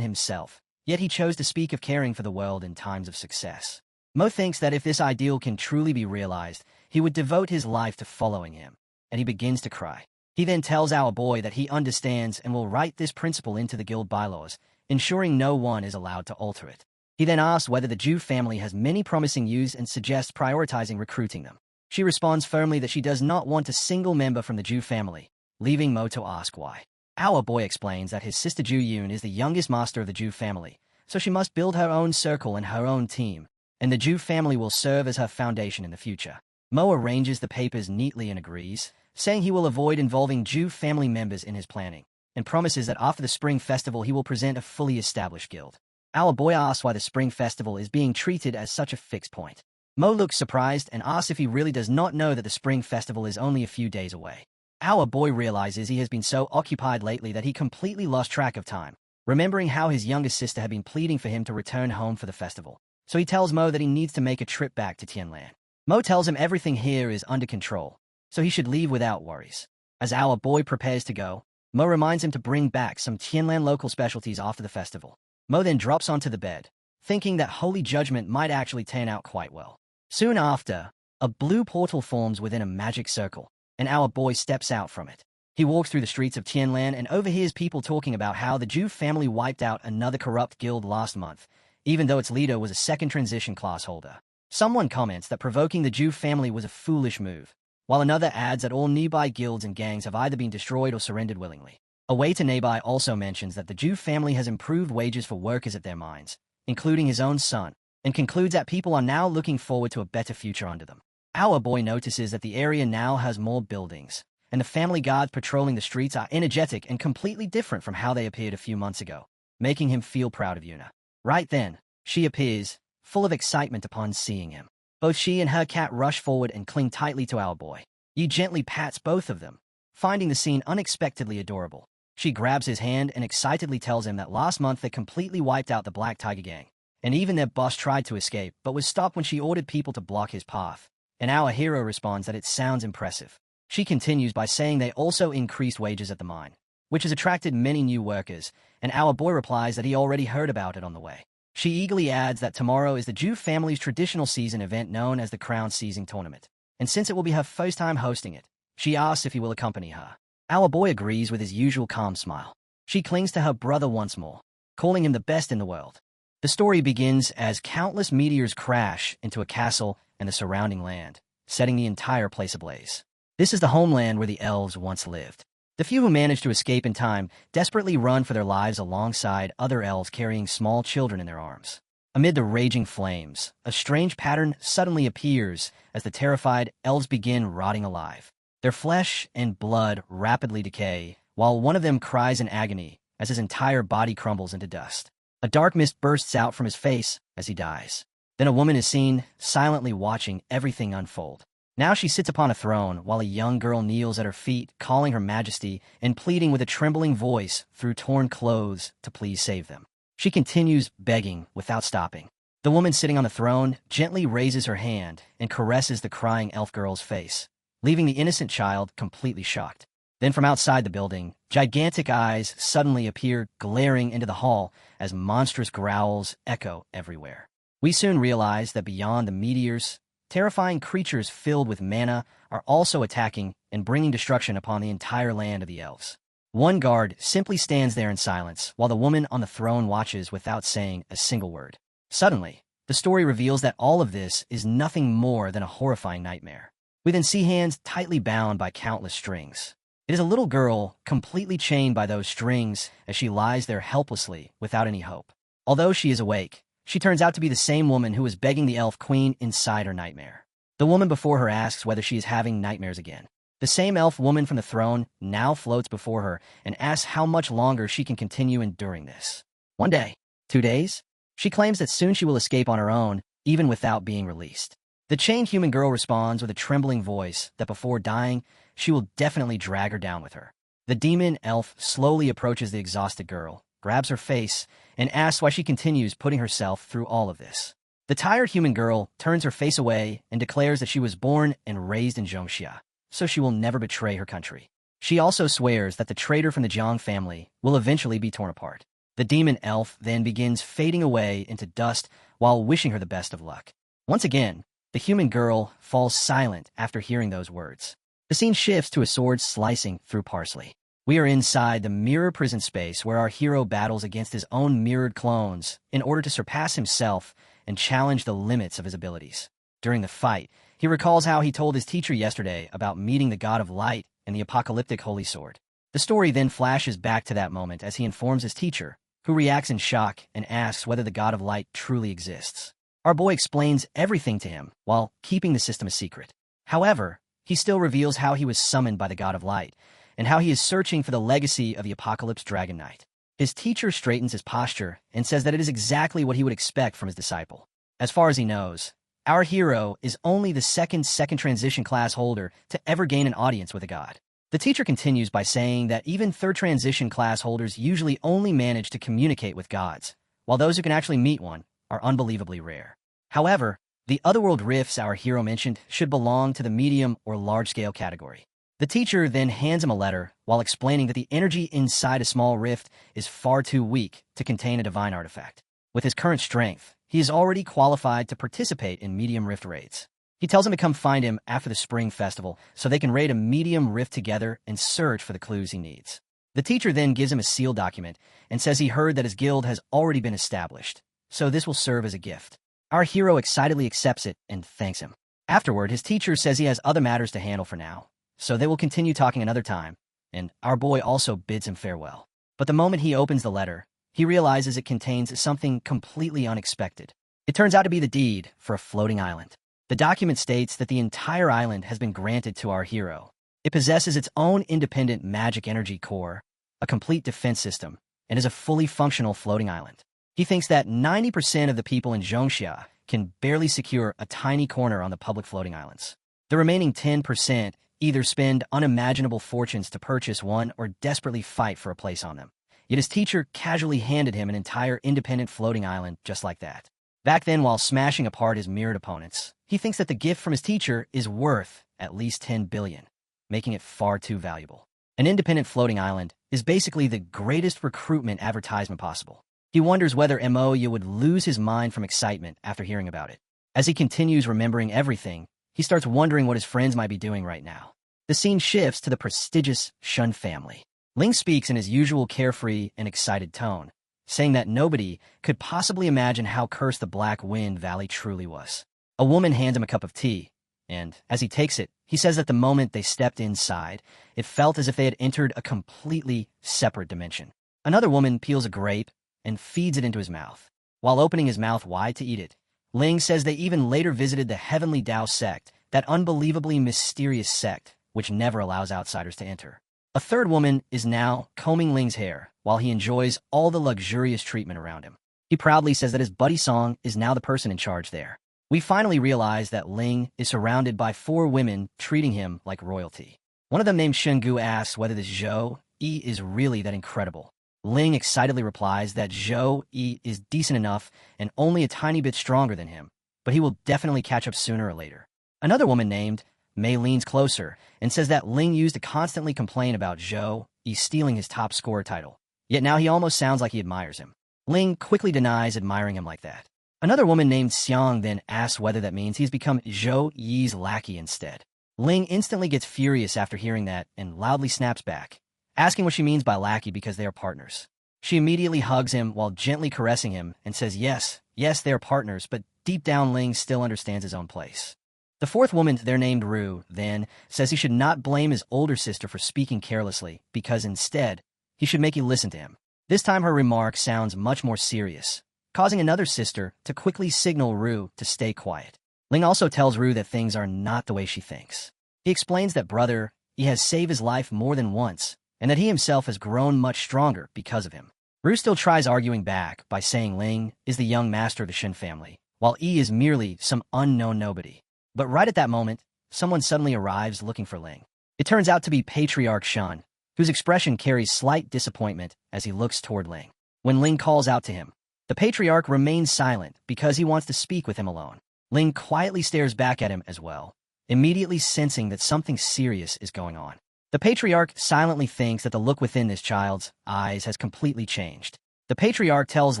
himself, yet he chose to speak of caring for the world in times of success. Mo thinks that if this ideal can truly be realized, he would devote his life to following him, and he begins to cry. He then tells our boy that he understands and will write this principle into the guild bylaws, ensuring no one is allowed to alter it. He then asks whether the Jew family has many promising youths and suggests prioritizing recruiting them. She responds firmly that she does not want a single member from the Jew family, leaving Mo to ask why. Our boy explains that his sister Ju Yoon is the youngest master of the Jew family, so she must build her own circle and her own team, and the Jew family will serve as her foundation in the future. Mo arranges the papers neatly and agrees, saying he will avoid involving Jew family members in his planning, and promises that after the Spring Festival he will present a fully established guild. Our boy asks why the Spring Festival is being treated as such a fixed point. Mo looks surprised and asks if he really does not know that the Spring Festival is only a few days away. Our boy realizes he has been so occupied lately that he completely lost track of time, remembering how his youngest sister had been pleading for him to return home for the festival. So he tells Mo that he needs to make a trip back to Tianlan. Mo tells him everything here is under control, so he should leave without worries. As our boy prepares to go, Mo reminds him to bring back some Tianlan local specialties after the festival. Mo then drops onto the bed, thinking that Holy Judgment might actually turn out quite well. Soon after, a blue portal forms within a magic circle, and our boy steps out from it. He walks through the streets of Tianlan and overhears people talking about how the Jew family wiped out another corrupt guild last month, even though its leader was a second transition class holder. Someone comments that provoking the Jew family was a foolish move, while another adds that all nearby guilds and gangs have either been destroyed or surrendered willingly. A waiter nearby also mentions that the Jew family has improved wages for workers at their mines, including his own son, and concludes that people are now looking forward to a better future under them. Our boy notices that the area now has more buildings, and the family guards patrolling the streets are energetic and completely different from how they appeared a few months ago, making him feel proud of Yuna. Right then, she appears, full of excitement upon seeing him. Both she and her cat rush forward and cling tightly to our boy. Yi gently pats both of them, finding the scene unexpectedly adorable. She grabs his hand and excitedly tells him that last month they completely wiped out the Black Tiger Gang, and even their boss tried to escape, but was stopped when she ordered people to block his path. And our hero responds that it sounds impressive. She continues by saying they also increased wages at the mine, which has attracted many new workers, and our boy replies that he already heard about it on the way. She eagerly adds that tomorrow is the Ju family's traditional season event known as the Crown Seizing Tournament, and since it will be her first time hosting it, she asks if he will accompany her. Our boy agrees with his usual calm smile. She clings to her brother once more, calling him the best in the world. The story begins as countless meteors crash into a castle and the surrounding land, setting the entire place ablaze. This is the homeland where the elves once lived. The few who manage to escape in time desperately run for their lives alongside other elves carrying small children in their arms. Amid the raging flames, a strange pattern suddenly appears as the terrified elves begin rotting alive. Their flesh and blood rapidly decay, while one of them cries in agony as his entire body crumbles into dust. A dark mist bursts out from his face as he dies. Then a woman is seen, silently watching everything unfold. Now she sits upon a throne while a young girl kneels at her feet, calling her majesty and pleading with a trembling voice through torn clothes to please save them. She continues begging without stopping. The woman sitting on the throne gently raises her hand and caresses the crying elf girl's face, leaving the innocent child completely shocked. Then from outside the building, gigantic eyes suddenly appear, glaring into the hall as monstrous growls echo everywhere. We soon realize that beyond the meteors, terrifying creatures filled with mana are also attacking and bringing destruction upon the entire land of the elves. One guard simply stands there in silence, while the woman on the throne watches without saying a single word. Suddenly, the story reveals that all of this is nothing more than a horrifying nightmare. We then see hands tightly bound by countless strings. It is a little girl completely chained by those strings as she lies there helplessly without any hope. Although she is awake, she turns out to be the same woman who was begging the elf queen inside her nightmare. The woman before her asks whether she is having nightmares again. The same elf woman from the throne now floats before her and asks how much longer she can continue enduring this. 1 day, 2 days? She claims that soon she will escape on her own, even without being released. The chained human girl responds with a trembling voice that before dying, she will definitely drag her down with her. The demon elf slowly approaches the exhausted girl, grabs her face, and asks why she continues putting herself through all of this. The tired human girl turns her face away and declares that she was born and raised in Zhongxia, so she will never betray her country. She also swears that the traitor from the Jiang family will eventually be torn apart. The demon elf then begins fading away into dust while wishing her the best of luck. Once again, the human girl falls silent after hearing those words. The scene shifts to a sword slicing through parsley. We are inside the mirror prison space where our hero battles against his own mirrored clones in order to surpass himself and challenge the limits of his abilities. During the fight, he recalls how he told his teacher yesterday about meeting the god of light and the apocalyptic holy sword. The story then flashes back to that moment as he informs his teacher, who reacts in shock and asks whether the god of light truly exists. Our boy explains everything to him while keeping the system a secret. However, he still reveals how he was summoned by the god of light and how he is searching for the legacy of the Apocalypse Dragon Knight. His teacher straightens his posture and says that it is exactly what he would expect from his disciple. As far as he knows, our hero is only the second transition class holder to ever gain an audience with a god. The teacher continues by saying that even third transition class holders usually only manage to communicate with gods, while those who can actually meet one are unbelievably rare. However, the otherworld rifts our hero mentioned should belong to the medium or large-scale category. The teacher then hands him a letter while explaining that the energy inside a small rift is far too weak to contain a divine artifact. With his current strength, he is already qualified to participate in medium rift raids. He tells him to come find him after the spring festival so they can raid a medium rift together and search for the clues he needs. The teacher then gives him a sealed document and says he heard that his guild has already been established, so this will serve as a gift. Our hero excitedly accepts it and thanks him. Afterward, his teacher says he has other matters to handle for now, so they will continue talking another time, and our boy also bids him farewell. But the moment he opens the letter, he realizes it contains something completely unexpected. It turns out to be the deed for a floating island. The document states that the entire island has been granted to our hero. It possesses its own independent magic energy core, a complete defense system, and is a fully functional floating island. He thinks that 90% of the people in Zhongxia can barely secure a tiny corner on the public floating islands. The remaining 10% either spend unimaginable fortunes to purchase one or desperately fight for a place on them. Yet his teacher casually handed him an entire independent floating island just like that. Back then, while smashing apart his mirrored opponents, he thinks that the gift from his teacher is worth at least 10 billion, making it far too valuable. An independent floating island is basically the greatest recruitment advertisement possible. He wonders whether Moya would lose his mind from excitement after hearing about it. As he continues remembering everything, he starts wondering what his friends might be doing right now. The scene shifts to the prestigious Shun family. Ling speaks in his usual carefree and excited tone, saying that nobody could possibly imagine how cursed the Black Wind Valley truly was. A woman hands him a cup of tea, and as he takes it, he says that the moment they stepped inside, it felt as if they had entered a completely separate dimension. Another woman peels a grape and feeds it into his mouth. While opening his mouth wide to eat it, Ling says they even later visited the Heavenly Tao sect, that unbelievably mysterious sect which never allows outsiders to enter. A third woman is now combing Ling's hair while he enjoys all the luxurious treatment around him. He proudly says that his buddy Song is now the person in charge there. We finally realize that Ling is surrounded by 4 women treating him like royalty. One of them, named Shengu, asks whether this Zhou Yi is really that incredible. Ling excitedly replies that Zhou Yi is decent enough and only a tiny bit stronger than him, but he will definitely catch up sooner or later. Another woman named Mei leans closer and says that Ling used to constantly complain about Zhou Yi stealing his top scorer title, yet now he almost sounds like he admires him. Ling quickly denies admiring him like that. Another woman named Xiang then asks whether that means he's become Zhou Yi's lackey instead. Ling instantly gets furious after hearing that and loudly snaps back, asking what she means by lackey because they are partners. She immediately hugs him while gently caressing him and says yes, they are partners, but deep down Ling still understands his own place. The fourth woman, there named Ru, then says he should not blame his older sister for speaking carelessly because instead, he should make you listen to him. This time her remark sounds much more serious, causing another sister to quickly signal Ru to stay quiet. Ling also tells Ru that things are not the way she thinks. He explains that brother, he has saved his life more than once, and that he himself has grown much stronger because of him. Ru still tries arguing back by saying Ling is the young master of the Shin family, while Yi is merely some unknown nobody. But right at that moment, someone suddenly arrives looking for Ling. It turns out to be Patriarch Shun, whose expression carries slight disappointment as he looks toward Ling. When Ling calls out to him, the Patriarch remains silent because he wants to speak with him alone. Ling quietly stares back at him as well, immediately sensing that something serious is going on. The Patriarch silently thinks that the look within this child's eyes has completely changed. The Patriarch tells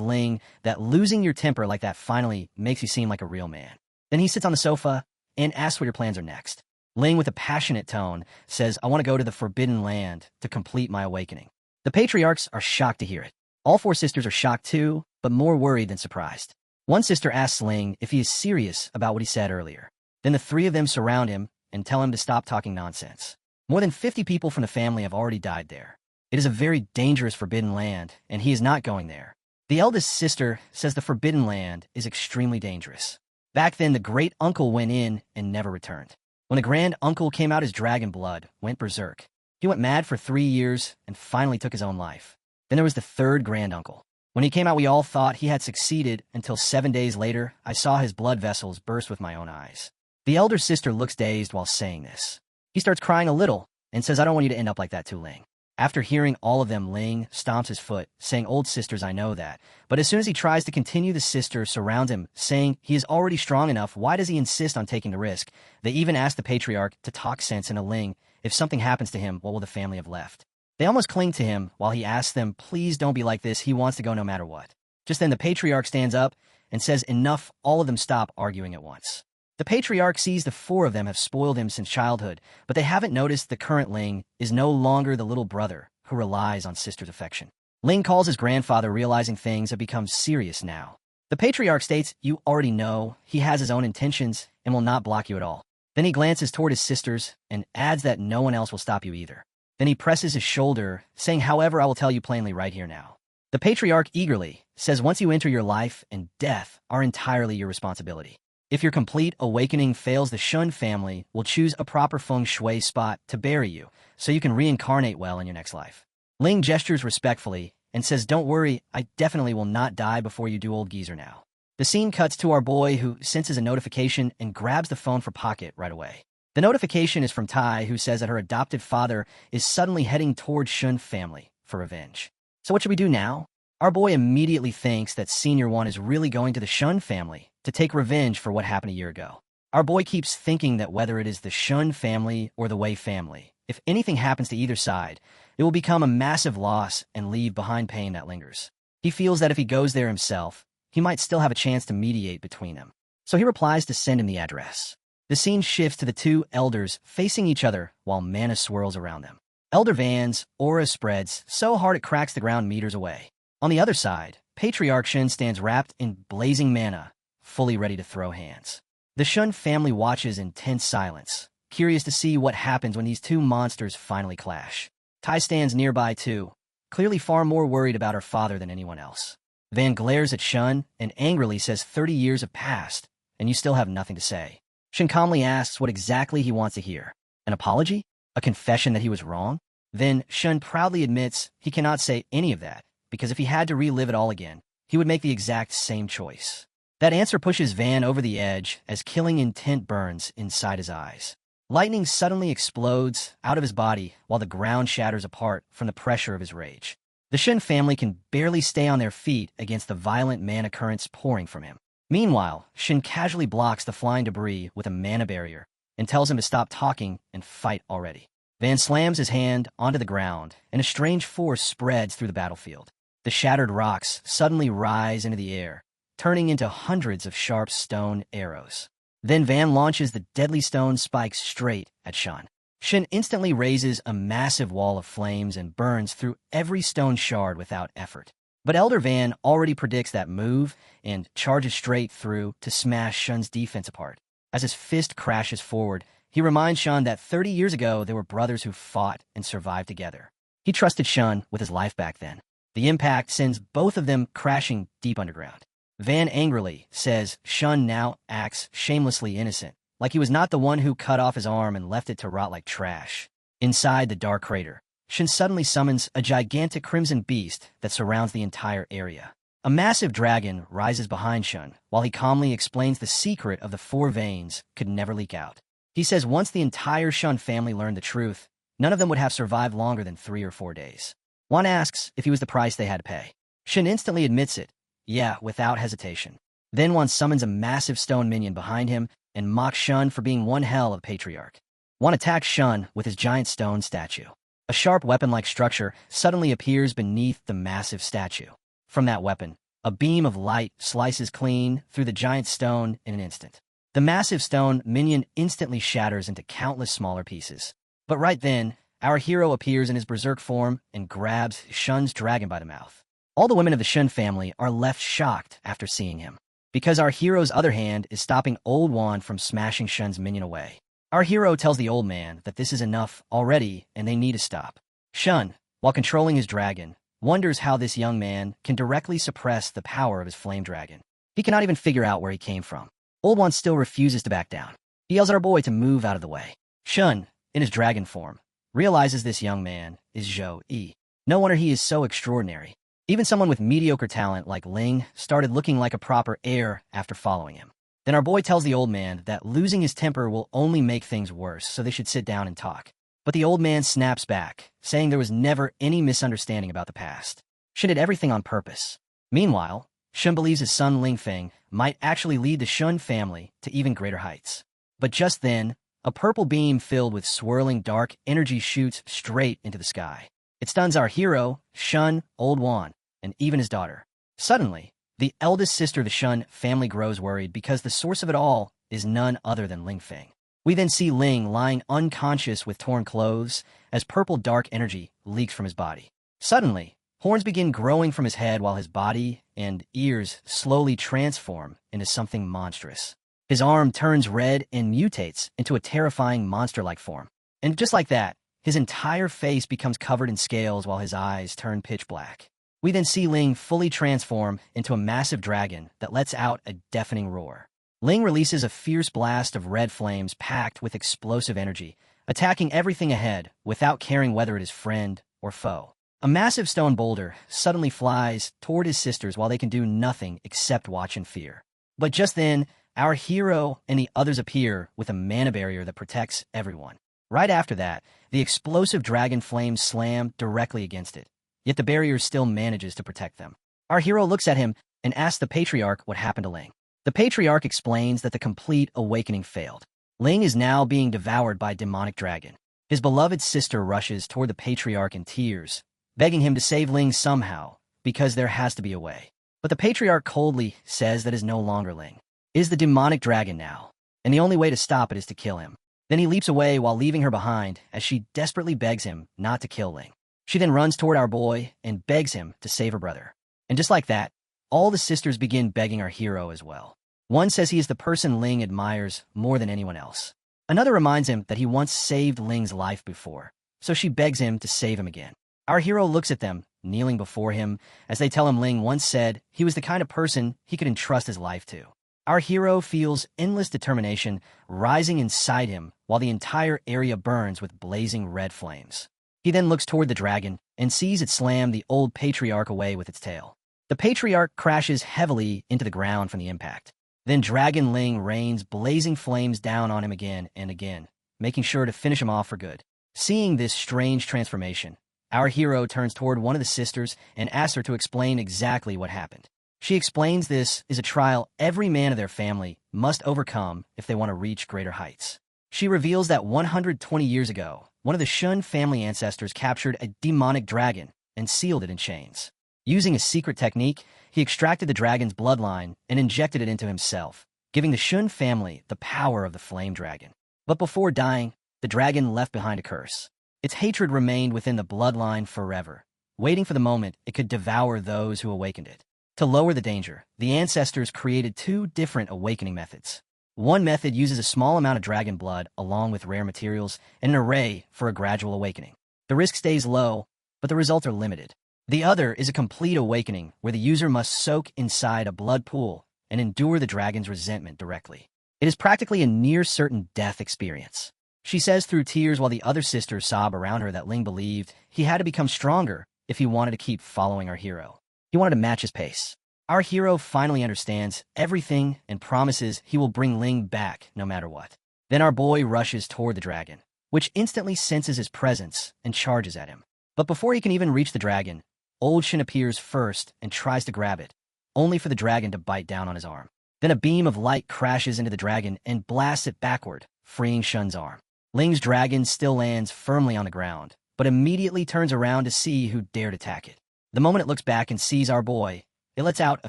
Ling that losing your temper like that finally makes you seem like a real man. Then he sits on the sofa and asks what your plans are next. Ling, with a passionate tone, says, I want to go to the Forbidden Land to complete my awakening. The Patriarchs are shocked to hear it. All 4 sisters are shocked too, but more worried than surprised. One sister asks Ling if he is serious about what he said earlier. Then the 3 of them surround him and tell him to stop talking nonsense. More than 50 people from the family have already died there. It is a very dangerous Forbidden Land, and he is not going there. The eldest sister says the Forbidden Land is extremely dangerous. Back then, the great uncle went in and never returned. When the grand uncle came out, his dragon blood went berserk. He went mad for 3 years and finally took his own life. Then there was the third grand uncle. When he came out, we all thought he had succeeded until 7 days later, I saw his blood vessels burst with my own eyes. The elder sister looks dazed while saying this. He starts crying a little and says, I don't want you to end up like that too, Ling. After hearing all of them, Ling stomps his foot, saying, old sisters, I know that. But as soon as he tries to continue, the sisters surround him, saying he is already strong enough. Why does he insist on taking the risk? They even ask the Patriarch to talk sense into Ling. If something happens to him, what will the family have left? They almost cling to him while he asks them, please don't be like this. He wants to go no matter what. Just then the Patriarch stands up and says, enough. All of them stop arguing at once. The Patriarch sees the 4 of them have spoiled him since childhood, but they haven't noticed the current Ling is no longer the little brother who relies on sister's affection. Ling calls his grandfather, realizing things have become serious now. The Patriarch states, you already know he has his own intentions and will not block you at all. Then he glances toward his sisters and adds that no one else will stop you either. Then he presses his shoulder, saying, however, I will tell you plainly right here now. The Patriarch eagerly says, once you enter your life and death are entirely your responsibility. If your complete awakening fails, the Shun family will choose a proper feng shui spot to bury you, so you can reincarnate well in your next life. Ling gestures respectfully and says, don't worry, I definitely will not die before you do, old geezer now. The scene cuts to our boy, who senses a notification and grabs the phone for pocket right away. The notification is from Tai, who says that her adopted father is suddenly heading towards Shun family for revenge. So what should we do now? Our boy immediately thinks that Senior One is really going to the Shun family to take revenge for what happened a year ago. Our boy keeps thinking that whether it is the Shun family or the Wei family, if anything happens to either side, it will become a massive loss and leave behind pain that lingers. He feels that if he goes there himself, he might still have a chance to mediate between them. So he replies to send him the address. The scene shifts to the two elders facing each other while mana swirls around them. Elder Van's aura spreads so hard it cracks the ground meters away. On the other side, Patriarch Shun stands wrapped in blazing mana, fully ready to throw hands. The Shun family watches in tense silence, curious to see what happens when these two monsters finally clash. Tai stands nearby too, clearly far more worried about her father than anyone else. Van glares at Shun and angrily says 30 years have passed, and you still have nothing to say. Shun calmly asks what exactly he wants to hear. An apology? A confession that he was wrong? Then Shun proudly admits he cannot say any of that, because if he had to relive it all again, he would make the exact same choice. That answer pushes Van over the edge as killing intent burns inside his eyes. Lightning suddenly explodes out of his body while the ground shatters apart from the pressure of his rage. The Shun family can barely stay on their feet against the violent mana currents pouring from him. Meanwhile, Shun casually blocks the flying debris with a mana barrier and tells him to stop talking and fight already. Van slams his hand onto the ground, and a strange force spreads through the battlefield. The shattered rocks suddenly rise into the air, turning into hundreds of sharp stone arrows. Then Van launches the deadly stone spikes straight at Shun. Shun instantly raises a massive wall of flames and burns through every stone shard without effort. But Elder Van already predicts that move and charges straight through to smash Shun's defense apart. As his fist crashes forward, he reminds Shun that 30 years ago they were brothers who fought and survived together. He trusted Shun with his life back then. The impact sends both of them crashing deep underground. Van angrily says Shun now acts shamelessly innocent, like he was not the one who cut off his arm and left it to rot like trash. Inside the dark crater, Shun suddenly summons a gigantic crimson beast that surrounds the entire area. A massive dragon rises behind Shun, while he calmly explains the secret of the 4 veins could never leak out. He says once the entire Shun family learned the truth, none of them would have survived longer than 3 or 4 days. Juan asks if he was the price they had to pay. Shun instantly admits it, yeah, without hesitation. Then Juan summons a massive stone minion behind him and mocks Shun for being one hell of a patriarch. Juan attacks Shun with his giant stone statue. A sharp weapon-like structure suddenly appears beneath the massive statue. From that weapon, a beam of light slices clean through the giant stone in an instant. The massive stone minion instantly shatters into countless smaller pieces. But right then, our hero appears in his berserk form and grabs Shun's dragon by the mouth. All the women of the Shun family are left shocked after seeing him, because our hero's other hand is stopping Old Juan from smashing Shun's minion away. Our hero tells the old man that this is enough already and they need to stop. Shun, while controlling his dragon, wonders how this young man can directly suppress the power of his flame dragon. He cannot even figure out where he came from. Old Juan still refuses to back down. He yells at our boy to move out of the way. Shun, in his dragon form, realizes this young man is Zhou Yi. No wonder he is so extraordinary. Even someone with mediocre talent like Ling started looking like a proper heir after following him. Then our boy tells the old man that losing his temper will only make things worse, so they should sit down and talk. But the old man snaps back, saying there was never any misunderstanding about the past. Shun did everything on purpose. Meanwhile, Shun believes his son Ling Feng might actually lead the Shun family to even greater heights. But just then, a purple beam filled with swirling dark energy shoots straight into the sky. It stuns our hero, Shun, Old Juan, and even his daughter. Suddenly, the eldest sister of the Shun family grows worried because the source of it all is none other than Ling Feng. We then see Ling lying unconscious with torn clothes as purple dark energy leaks from his body. Suddenly, horns begin growing from his head while his body and ears slowly transform into something monstrous. His arm turns red and mutates into a terrifying monster-like form. And just like that, his entire face becomes covered in scales while his eyes turn pitch black. We then see Ling fully transform into a massive dragon that lets out a deafening roar. Ling releases a fierce blast of red flames packed with explosive energy, attacking everything ahead without caring whether it is friend or foe. A massive stone boulder suddenly flies toward his sisters while they can do nothing except watch in fear. But just then, our hero and the others appear with a mana barrier that protects everyone. Right after that, the explosive dragon flames slam directly against it, yet the barrier still manages to protect them. Our hero looks at him and asks the patriarch what happened to Ling. The patriarch explains that the complete awakening failed. Ling is now being devoured by a demonic dragon. His beloved sister rushes toward the patriarch in tears, begging him to save Ling somehow, because there has to be a way. But the patriarch coldly says that is no longer Ling. It is the demonic dragon now, and the only way to stop it is to kill him. Then he leaps away while leaving her behind as she desperately begs him not to kill Ling. She then runs toward our boy and begs him to save her brother. And just like that, all the sisters begin begging our hero as well. One says he is the person Ling admires more than anyone else. Another reminds him that he once saved Ling's life before, so she begs him to save him again. Our hero looks at them, kneeling before him, as they tell him Ling once said he was the kind of person he could entrust his life to. Our hero feels endless determination rising inside him while the entire area burns with blazing red flames. He then looks toward the dragon and sees it slam the old patriarch away with its tail. The patriarch crashes heavily into the ground from the impact. Then Dragon Ling rains blazing flames down on him again and again, making sure to finish him off for good. Seeing this strange transformation, our hero turns toward one of the sisters and asks her to explain exactly what happened. She explains this is a trial every man of their family must overcome if they want to reach greater heights. She reveals that 120 years ago, one of the Shun family ancestors captured a demonic dragon and sealed it in chains. Using a secret technique, he extracted the dragon's bloodline and injected it into himself, giving the Shun family the power of the flame dragon. But before dying, the dragon left behind a curse. Its hatred remained within the bloodline forever, waiting for the moment it could devour those who awakened it. To lower the danger, the ancestors created two different awakening methods. One method uses a small amount of dragon blood along with rare materials and an array for a gradual awakening. The risk stays low, but the results are limited. The other is a complete awakening where the user must soak inside a blood pool and endure the dragon's resentment directly. It is practically a near-certain death experience. She says through tears while the other sisters sob around her that Ling believed he had to become stronger if he wanted to keep following our hero. He wanted to match his pace. Our hero finally understands everything and promises he will bring Ling back no matter what. Then our boy rushes toward the dragon, which instantly senses his presence and charges at him. But before he can even reach the dragon, Old Shin appears first and tries to grab it, only for the dragon to bite down on his arm. Then a beam of light crashes into the dragon and blasts it backward, freeing Shun's arm. Ling's dragon still lands firmly on the ground, but immediately turns around to see who dared attack it. The moment it looks back and sees our boy, it lets out a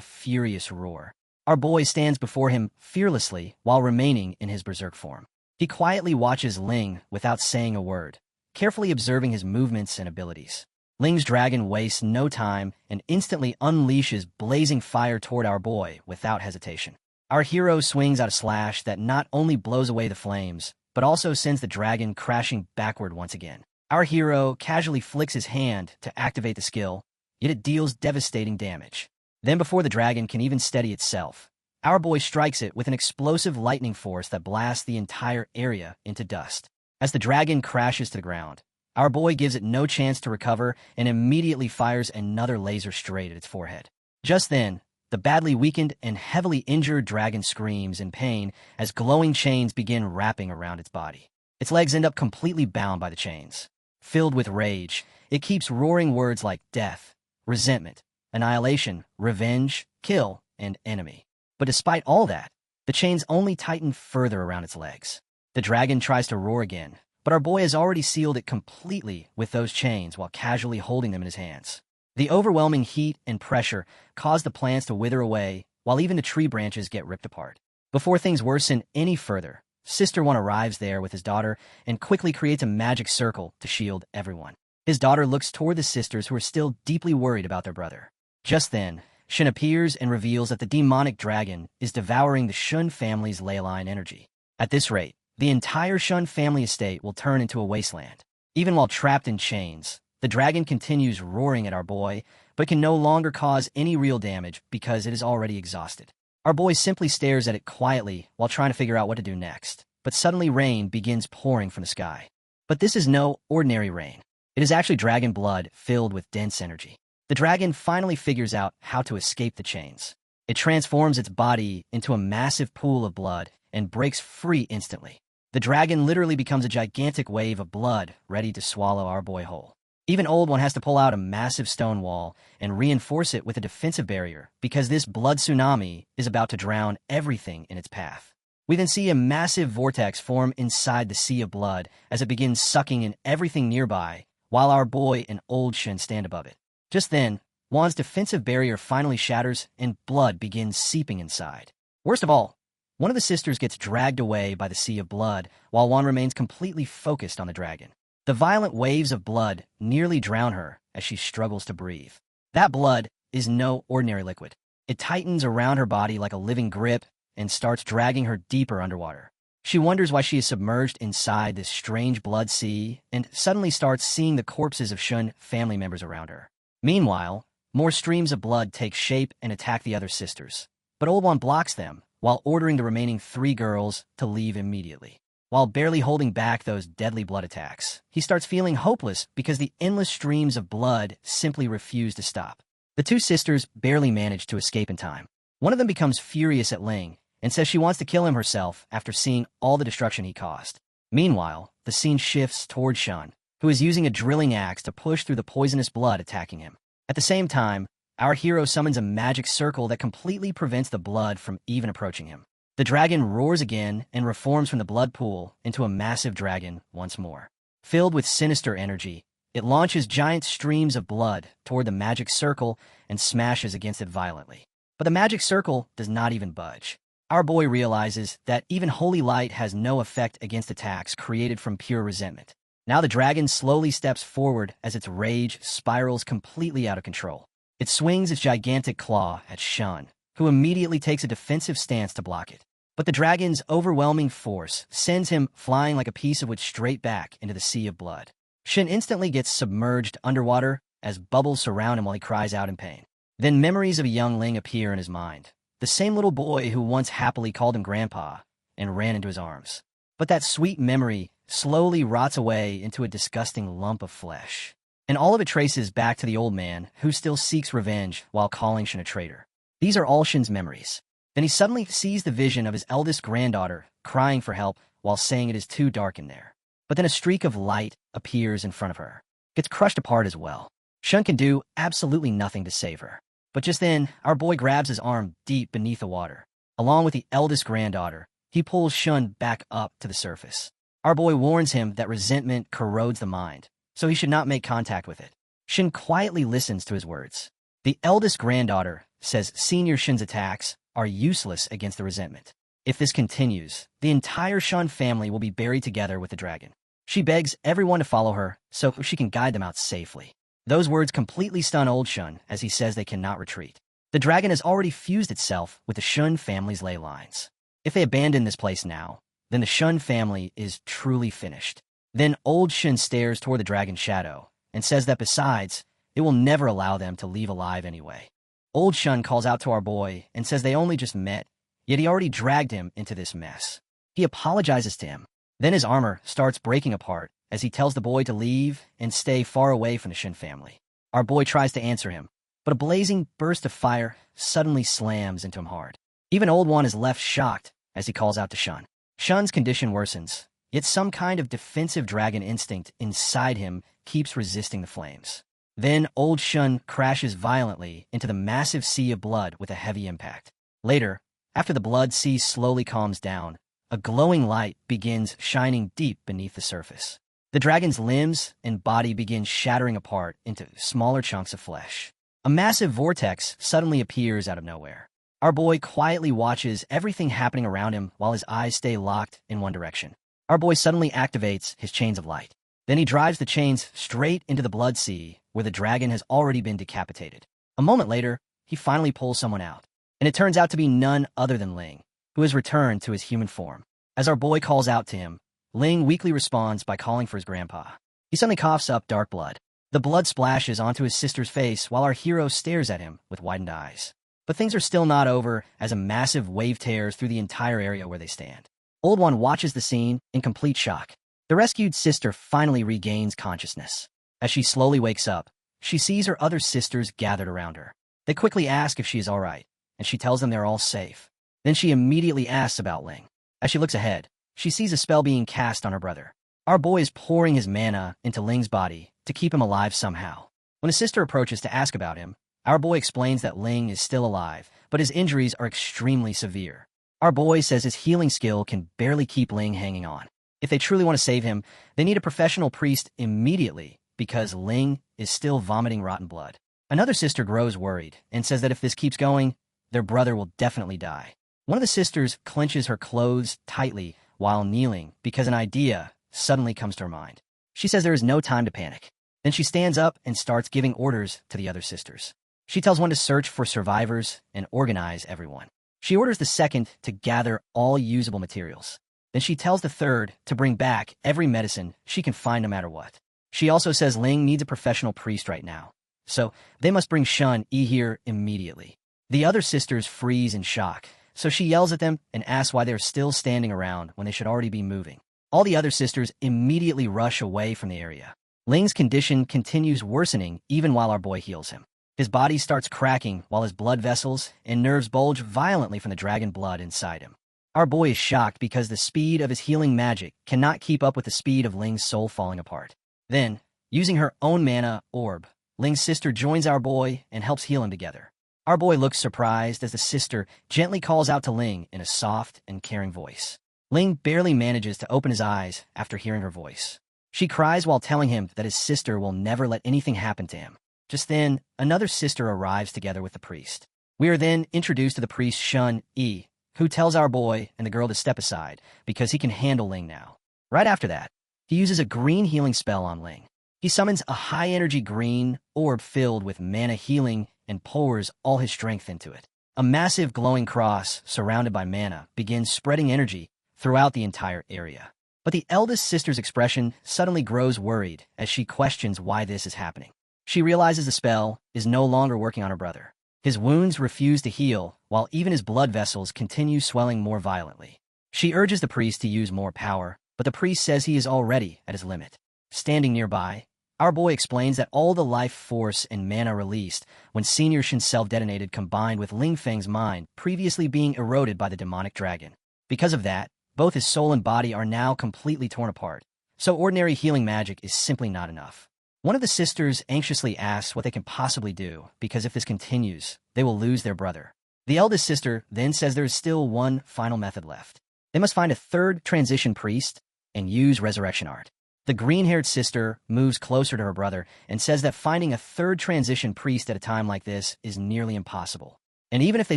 furious roar. Our boy stands before him fearlessly while remaining in his berserk form. He quietly watches Ling without saying a word, carefully observing his movements and abilities. Ling's dragon wastes no time and instantly unleashes blazing fire toward our boy without hesitation. Our hero swings out a slash that not only blows away the flames, but also sends the dragon crashing backward once again. Our hero casually flicks his hand to activate the skill, yet it deals devastating damage. Then before the dragon can even steady itself, our boy strikes it with an explosive lightning force that blasts the entire area into dust. As the dragon crashes to the ground, our boy gives it no chance to recover and immediately fires another laser straight at its forehead. Just then, the badly weakened and heavily injured dragon screams in pain as glowing chains begin wrapping around its body. Its legs end up completely bound by the chains. Filled with rage, it keeps roaring words like death, resentment, annihilation, revenge, kill, and enemy. But despite all that, the chains only tighten further around its legs. The dragon tries to roar again, but our boy has already sealed it completely with those chains while casually holding them in his hands. The overwhelming heat and pressure cause the plants to wither away, while even the tree branches get ripped apart. Before things worsen any further, Sister One arrives there with his daughter and quickly creates a magic circle to shield everyone. His daughter looks toward the sisters who are still deeply worried about their brother. Just then, Shin appears and reveals that the demonic dragon is devouring the Shun family's ley line energy. At this rate, the entire Shun family estate will turn into a wasteland. Even while trapped in chains, the dragon continues roaring at our boy, but can no longer cause any real damage because it is already exhausted. Our boy simply stares at it quietly while trying to figure out what to do next, but suddenly rain begins pouring from the sky. But this is no ordinary rain. It is actually dragon blood filled with dense energy. The dragon finally figures out how to escape the chains. It transforms its body into a massive pool of blood and breaks free instantly. The dragon literally becomes a gigantic wave of blood ready to swallow our boy whole. Even Old One has to pull out a massive stone wall and reinforce it with a defensive barrier because this blood tsunami is about to drown everything in its path. We then see a massive vortex form inside the sea of blood as it begins sucking in everything nearby, while our boy and Old Shin stand above it. Just then, Wan's defensive barrier finally shatters and blood begins seeping inside. Worst of all, one of the sisters gets dragged away by the sea of blood while Wan remains completely focused on the dragon. The violent waves of blood nearly drown her as she struggles to breathe. That blood is no ordinary liquid. It tightens around her body like a living grip and starts dragging her deeper underwater. She wonders why she is submerged inside this strange blood sea and suddenly starts seeing the corpses of Shun family members around her. Meanwhile, more streams of blood take shape and attack the other sisters, but Old One blocks them while ordering the remaining 3 girls to leave immediately. While barely holding back those deadly blood attacks, he starts feeling hopeless because the endless streams of blood simply refuse to stop. The 2 sisters barely manage to escape in time. One of them becomes furious at Ling and says she wants to kill him herself after seeing all the destruction he caused. Meanwhile, the scene shifts toward Shun, who is using a drilling axe to push through the poisonous blood attacking him. At the same time, our hero summons a magic circle that completely prevents the blood from even approaching him. The dragon roars again and reforms from the blood pool into a massive dragon once more. Filled with sinister energy, it launches giant streams of blood toward the magic circle and smashes against it violently. But the magic circle does not even budge. Our boy realizes that even holy light has no effect against attacks created from pure resentment. Now the dragon slowly steps forward as its rage spirals completely out of control. It swings its gigantic claw at Shun, who immediately takes a defensive stance to block it. But the dragon's overwhelming force sends him flying like a piece of wood straight back into the sea of blood. Shin instantly gets submerged underwater as bubbles surround him while he cries out in pain. Then memories of a young Ling appear in his mind. The same little boy who once happily called him Grandpa and ran into his arms. But that sweet memory slowly rots away into a disgusting lump of flesh. And all of it traces back to the old man who still seeks revenge while calling Shin a traitor. These are all Shin's memories. Then he suddenly sees the vision of his eldest granddaughter crying for help while saying it is too dark in there. But then a streak of light appears in front of her. Gets crushed apart as well. Shun can do absolutely nothing to save her. But just then, our boy grabs his arm deep beneath the water. Along with the eldest granddaughter, he pulls Shun back up to the surface. Our boy warns him that resentment corrodes the mind, so he should not make contact with it. Shin quietly listens to his words. The eldest granddaughter says Senior Shin's attacks are useless against the resentment. If this continues, the entire Shun family will be buried together with the dragon. She begs everyone to follow her so she can guide them out safely. Those words completely stun old Shun as he says they cannot retreat. The dragon has already fused itself with the Shun family's ley lines. If they abandon this place now, then the Shun family is truly finished. Then old Shun stares toward the dragon's shadow and says that besides, it will never allow them to leave alive anyway. Old Shun calls out to our boy and says they only just met, yet he already dragged him into this mess. He apologizes to him. Then his armor starts breaking apart as he tells the boy to leave and stay far away from the Shin family. Our boy tries to answer him, but a blazing burst of fire suddenly slams into him hard. Even Old One is left shocked as he calls out to Shun. Shun's condition worsens, yet some kind of defensive dragon instinct inside him keeps resisting the flames. Then old Shun crashes violently into the massive sea of blood with a heavy impact. Later, after the blood sea slowly calms down, a glowing light begins shining deep beneath the surface. The dragon's limbs and body begin shattering apart into smaller chunks of flesh. A massive vortex suddenly appears out of nowhere. Our boy quietly watches everything happening around him while his eyes stay locked in one direction. Our boy suddenly activates his chains of light. Then he drives the chains straight into the blood sea where the dragon has already been decapitated. A moment later, he finally pulls someone out. And it turns out to be none other than Ling, who has returned to his human form. As our boy calls out to him, Ling weakly responds by calling for his grandpa. He suddenly coughs up dark blood. The blood splashes onto his sister's face while our hero stares at him with widened eyes. But things are still not over as a massive wave tears through the entire area where they stand. Old One watches the scene in complete shock. The rescued sister finally regains consciousness. As she slowly wakes up, she sees her other sisters gathered around her. They quickly ask if she is all right, and she tells them they're all safe. Then she immediately asks about Ling. As she looks ahead, she sees a spell being cast on her brother. Our boy is pouring his mana into Ling's body to keep him alive somehow. When a sister approaches to ask about him, our boy explains that Ling is still alive, but his injuries are extremely severe. Our boy says his healing skill can barely keep Ling hanging on. If they truly want to save him, they need a professional priest immediately because Ling is still vomiting rotten blood. Another sister grows worried and says that if this keeps going, their brother will definitely die. One of the sisters clenches her clothes tightly while kneeling because an idea suddenly comes to her mind. She says there is no time to panic. Then she stands up and starts giving orders to the other sisters. She tells one to search for survivors and organize everyone. She orders the second to gather all usable materials. Then she tells the third to bring back every medicine she can find no matter what. She also says Ling needs a professional priest right now, so they must bring Shun Yi here immediately. The other sisters freeze in shock, so she yells at them and asks why they're still standing around when they should already be moving. All the other sisters immediately rush away from the area. Ling's condition continues worsening even while our boy heals him. His body starts cracking while his blood vessels and nerves bulge violently from the dragon blood inside him. Our boy is shocked because the speed of his healing magic cannot keep up with the speed of Ling's soul falling apart. Then, using her own mana orb, Ling's sister joins our boy and helps heal him together. Our boy looks surprised as the sister gently calls out to Ling in a soft and caring voice. Ling barely manages to open his eyes after hearing her voice. She cries while telling him that his sister will never let anything happen to him. Just then, another sister arrives together with the priest. We are then introduced to the priest Shun Yi, who tells our boy and the girl to step aside because he can handle Ling now. Right after that, he uses a green healing spell on Ling. He summons a high-energy green orb filled with mana healing and pours all his strength into it. A massive glowing cross surrounded by mana begins spreading energy throughout the entire area. But the eldest sister's expression suddenly grows worried as she questions why this is happening. She realizes the spell is no longer working on her brother. His wounds refuse to heal, while even his blood vessels continue swelling more violently. She urges the priest to use more power, but the priest says he is already at his limit. Standing nearby, our boy explains that all the life force and mana released when Senior Shin self-detonated combined with Ling Feng's mind previously being eroded by the demonic dragon. Because of that, both his soul and body are now completely torn apart, so ordinary healing magic is simply not enough. One of the sisters anxiously asks what they can possibly do, because if this continues, they will lose their brother. The eldest sister then says there is still one final method left. They must find a third transition priest and use resurrection art. The green-haired sister moves closer to her brother and says that finding a third transition priest at a time like this is nearly impossible. And even if they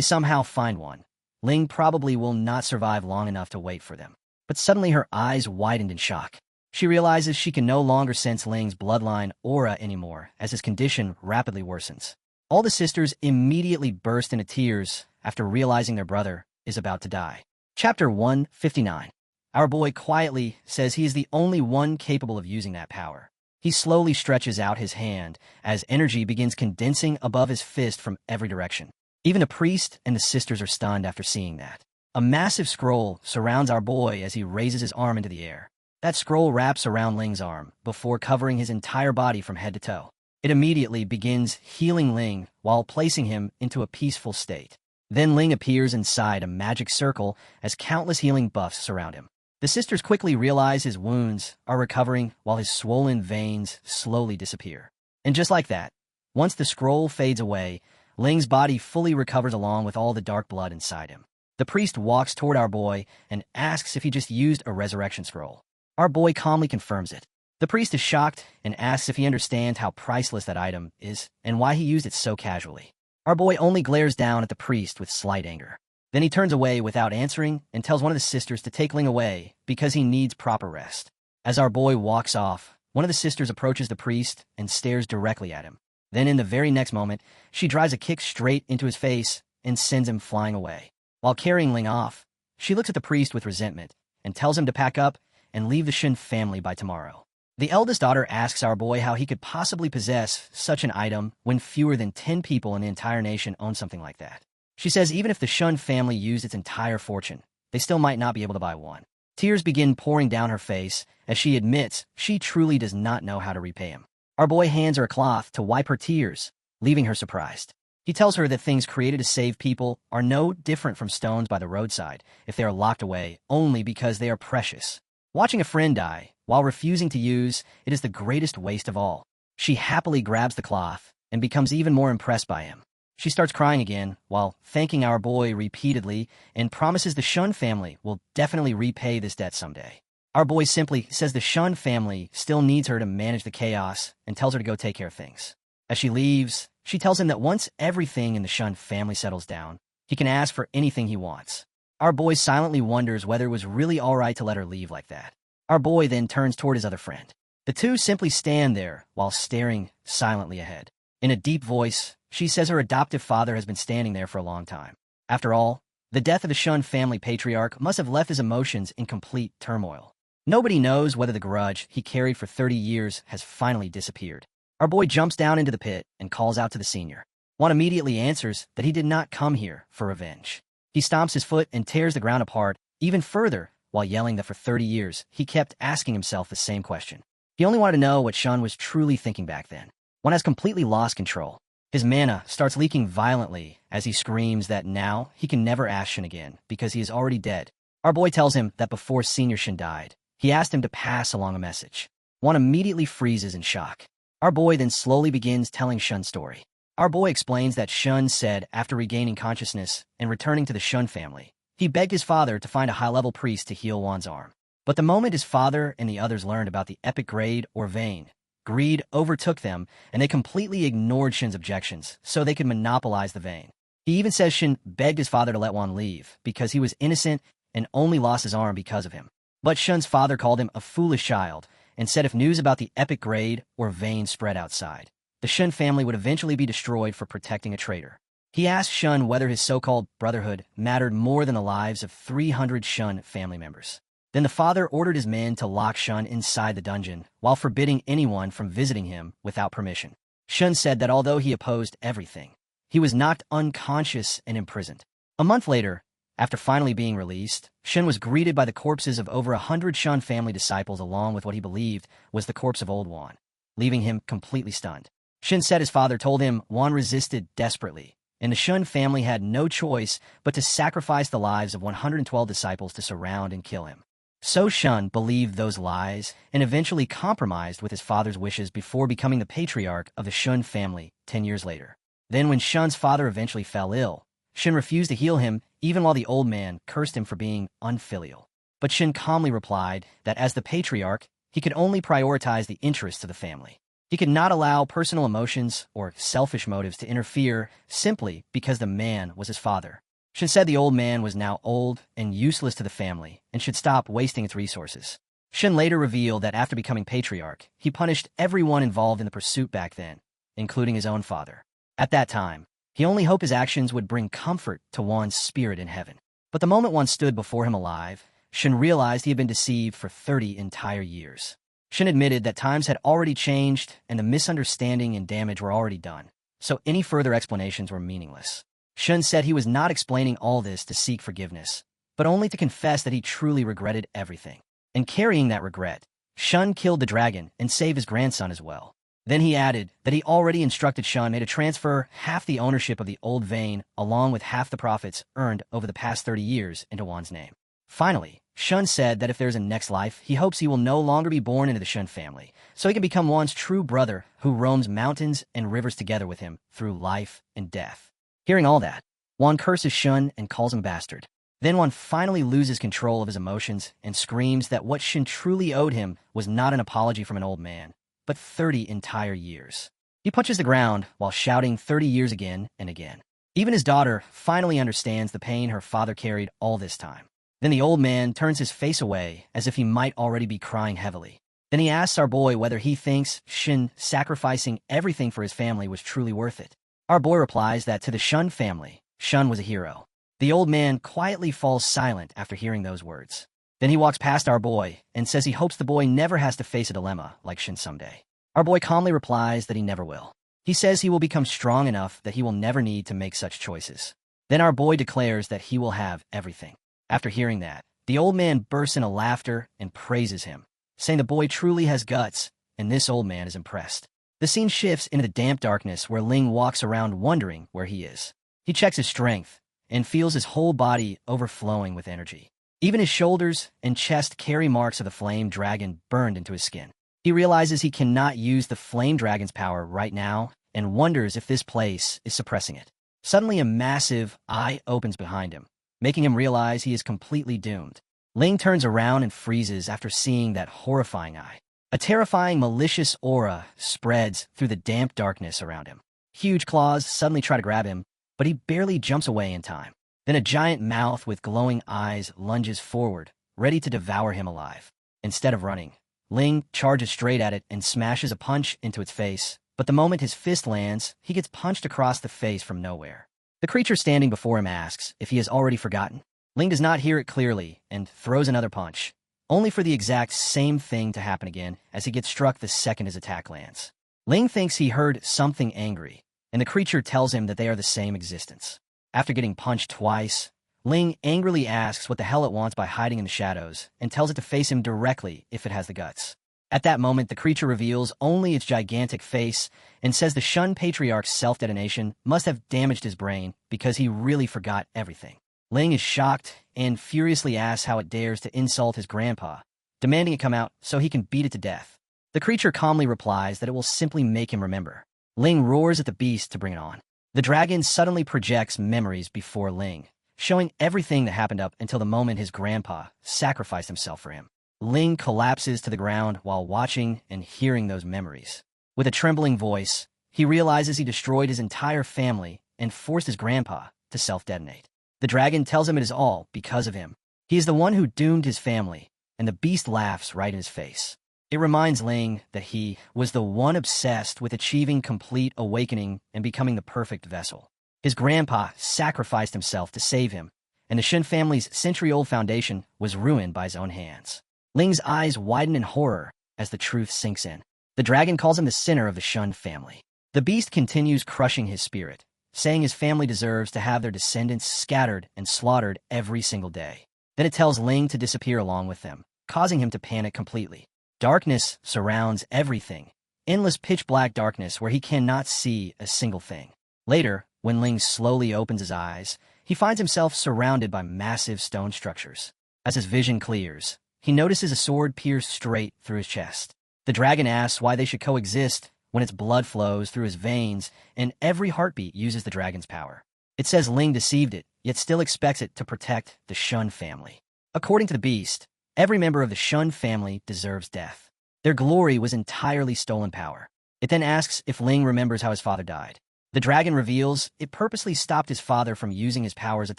somehow find one, Ling probably will not survive long enough to wait for them. But suddenly her eyes widened in shock. She realizes she can no longer sense Ling's bloodline aura anymore as his condition rapidly worsens. All the sisters immediately burst into tears after realizing their brother is about to die. Chapter 159. Our boy quietly says he is the only one capable of using that power. He slowly stretches out his hand as energy begins condensing above his fist from every direction. Even the priest and the sisters are stunned after seeing that. A massive scroll surrounds our boy as he raises his arm into the air. That scroll wraps around Ling's arm before covering his entire body from head to toe. It immediately begins healing Ling while placing him into a peaceful state. Then Ling appears inside a magic circle as countless healing buffs surround him. The sisters quickly realize his wounds are recovering while his swollen veins slowly disappear. And just like that, once the scroll fades away, Ling's body fully recovers along with all the dark blood inside him. The priest walks toward our boy and asks if he just used a resurrection scroll. Our boy calmly confirms it. The priest is shocked and asks if he understands how priceless that item is and why he used it so casually. Our boy only glares down at the priest with slight anger. Then he turns away without answering and tells one of the sisters to take Ling away because he needs proper rest. As our boy walks off, one of the sisters approaches the priest and stares directly at him. Then in the very next moment, she drives a kick straight into his face and sends him flying away. While carrying Ling off, she looks at the priest with resentment and tells him to pack up and leave the Shin family by tomorrow. The eldest daughter asks our boy how he could possibly possess such an item when fewer than 10 people in the entire nation own something like that. She says even if the Shun family used its entire fortune, they still might not be able to buy one. Tears begin pouring down her face as she admits she truly does not know how to repay him. Our boy hands her a cloth to wipe her tears, leaving her surprised. He tells her that things created to save people are no different from stones by the roadside if they are locked away only because they are precious. Watching a friend die while refusing to use it is the greatest waste of all. She happily grabs the cloth and becomes even more impressed by him. She starts crying again while thanking our boy repeatedly and promises the Shun family will definitely repay this debt someday. Our boy simply says the Shun family still needs her to manage the chaos and tells her to go take care of things. As she leaves, she tells him that once everything in the Shun family settles down, he can ask for anything he wants. Our boy silently wonders whether it was really alright to let her leave like that. Our boy then turns toward his other friend. The two simply stand there while staring silently ahead. In a deep voice, she says her adoptive father has been standing there for a long time. After all, the death of the Shun family patriarch must have left his emotions in complete turmoil. Nobody knows whether the grudge he carried for 30 years has finally disappeared. Our boy jumps down into the pit and calls out to the senior. Juan immediately answers that he did not come here for revenge. He stomps his foot and tears the ground apart even further while yelling that for 30 years he kept asking himself the same question. He only wanted to know what Shun was truly thinking back then. Juan has completely lost control. His mana starts leaking violently as he screams that now he can never ask Shun again because he is already dead. Our boy tells him that before Senior Shun died, he asked him to pass along a message. Juan immediately freezes in shock. Our boy then slowly begins telling Shun's story. Our boy explains that Shun said after regaining consciousness and returning to the Shun family, he begged his father to find a high-level priest to heal Juan's arm. But the moment his father and the others learned about the epic grade or vein, greed overtook them and they completely ignored Shun's objections so they could monopolize the vein. He even says Shun begged his father to let Juan leave because he was innocent and only lost his arm because of him. But Shun's father called him a foolish child and said if news about the epic grade or vein spread outside, the Shun family would eventually be destroyed for protecting a traitor. He asked Shun whether his so-called brotherhood mattered more than the lives of 300 Shun family members. Then the father ordered his men to lock Shun inside the dungeon while forbidding anyone from visiting him without permission. Shun said that although he opposed everything, he was knocked unconscious and imprisoned. A month later, after finally being released, Shun was greeted by the corpses of over 100 Shun family disciples along with what he believed was the corpse of old Juan, leaving him completely stunned. Shun said his father told him Juan resisted desperately, and the Shun family had no choice but to sacrifice the lives of 112 disciples to surround and kill him. So Shun believed those lies and eventually compromised with his father's wishes before becoming the patriarch of the Shun family 10 years later. Then when Shun's father eventually fell ill, Shun refused to heal him even while the old man cursed him for being unfilial. But Shun calmly replied that as the patriarch, he could only prioritize the interests of the family. He could not allow personal emotions or selfish motives to interfere simply because the man was his father. Shun said the old man was now old and useless to the family and should stop wasting its resources. Shun later revealed that after becoming patriarch, he punished everyone involved in the pursuit back then, including his own father. At that time, he only hoped his actions would bring comfort to Juan's spirit in heaven. But the moment Juan stood before him alive, Shun realized he had been deceived for 30 entire years. Shun admitted that times had already changed and the misunderstanding and damage were already done, so any further explanations were meaningless. Shun said he was not explaining all this to seek forgiveness, but only to confess that he truly regretted everything. And carrying that regret, Shun killed the dragon and saved his grandson as well. Then he added that he already instructed Shun to transfer half the ownership of the old vein along with half the profits earned over the past 30 years into Juan's name. Finally, Shun said that if there's a next life, he hopes he will no longer be born into the Shun family, so he can become Juan's true brother who roams mountains and rivers together with him through life and death. Hearing all that, Juan curses Shun and calls him bastard. Then Juan finally loses control of his emotions and screams that what Shun truly owed him was not an apology from an old man, but 30 entire years. He punches the ground while shouting 30 years again and again. Even his daughter finally understands the pain her father carried all this time. Then the old man turns his face away as if he might already be crying heavily. Then he asks our boy whether he thinks Shun sacrificing everything for his family was truly worth it. Our boy replies that to the Shun family, Shun was a hero. The old man quietly falls silent after hearing those words. Then he walks past our boy and says he hopes the boy never has to face a dilemma like Shun someday. Our boy calmly replies that he never will. He says he will become strong enough that he will never need to make such choices. Then our boy declares that he will have everything. After hearing that, the old man bursts into laughter and praises him, saying the boy truly has guts, and this old man is impressed. The scene shifts into the damp darkness where Ling walks around wondering where he is. He checks his strength and feels his whole body overflowing with energy. Even his shoulders and chest carry marks of the flame dragon burned into his skin. He realizes he cannot use the flame dragon's power right now and wonders if this place is suppressing it. Suddenly, a massive eye opens behind him, making him realize he is completely doomed. Ling turns around and freezes after seeing that horrifying eye. A terrifying, malicious aura spreads through the damp darkness around him. Huge claws suddenly try to grab him, but he barely jumps away in time. Then a giant mouth with glowing eyes lunges forward, ready to devour him alive. Instead of running, Ling charges straight at it and smashes a punch into its face, but the moment his fist lands, he gets punched across the face from nowhere. The creature standing before him asks if he has already forgotten. Ling does not hear it clearly and throws another punch, only for the exact same thing to happen again as he gets struck the second his attack lands. Ling thinks he heard something angry, and the creature tells him that they are the same existence. After getting punched twice, Ling angrily asks what the hell it wants by hiding in the shadows and tells it to face him directly if it has the guts. At that moment, the creature reveals only its gigantic face and says the Shun Patriarch's self-detonation must have damaged his brain because he really forgot everything. Ling is shocked and furiously asks how it dares to insult his grandpa, demanding it come out so he can beat it to death. The creature calmly replies that it will simply make him remember. Ling roars at the beast to bring it on. The dragon suddenly projects memories before Ling, showing everything that happened up until the moment his grandpa sacrificed himself for him. Ling collapses to the ground while watching and hearing those memories. With a trembling voice, he realizes he destroyed his entire family and forced his grandpa to self-detonate. The dragon tells him it is all because of him. He is the one who doomed his family, and the beast laughs right in his face. It reminds Ling that he was the one obsessed with achieving complete awakening and becoming the perfect vessel. His grandpa sacrificed himself to save him, and the Shin family's century-old foundation was ruined by his own hands. Ling's eyes widen in horror as the truth sinks in. The dragon calls him the sinner of the Shun family. The beast continues crushing his spirit, saying his family deserves to have their descendants scattered and slaughtered every single day. Then it tells Ling to disappear along with them, causing him to panic completely. Darkness surrounds everything, endless pitch-black darkness where he cannot see a single thing. Later, when Ling slowly opens his eyes, he finds himself surrounded by massive stone structures. As his vision clears, he notices a sword pierced straight through his chest. The dragon asks why they should coexist when its blood flows through his veins and every heartbeat uses the dragon's power. It says Ling deceived it, yet still expects it to protect the Shun family. According to the beast, every member of the Shun family deserves death. Their glory was entirely stolen power. It then asks if Ling remembers how his father died. The dragon reveals it purposely stopped his father from using his powers at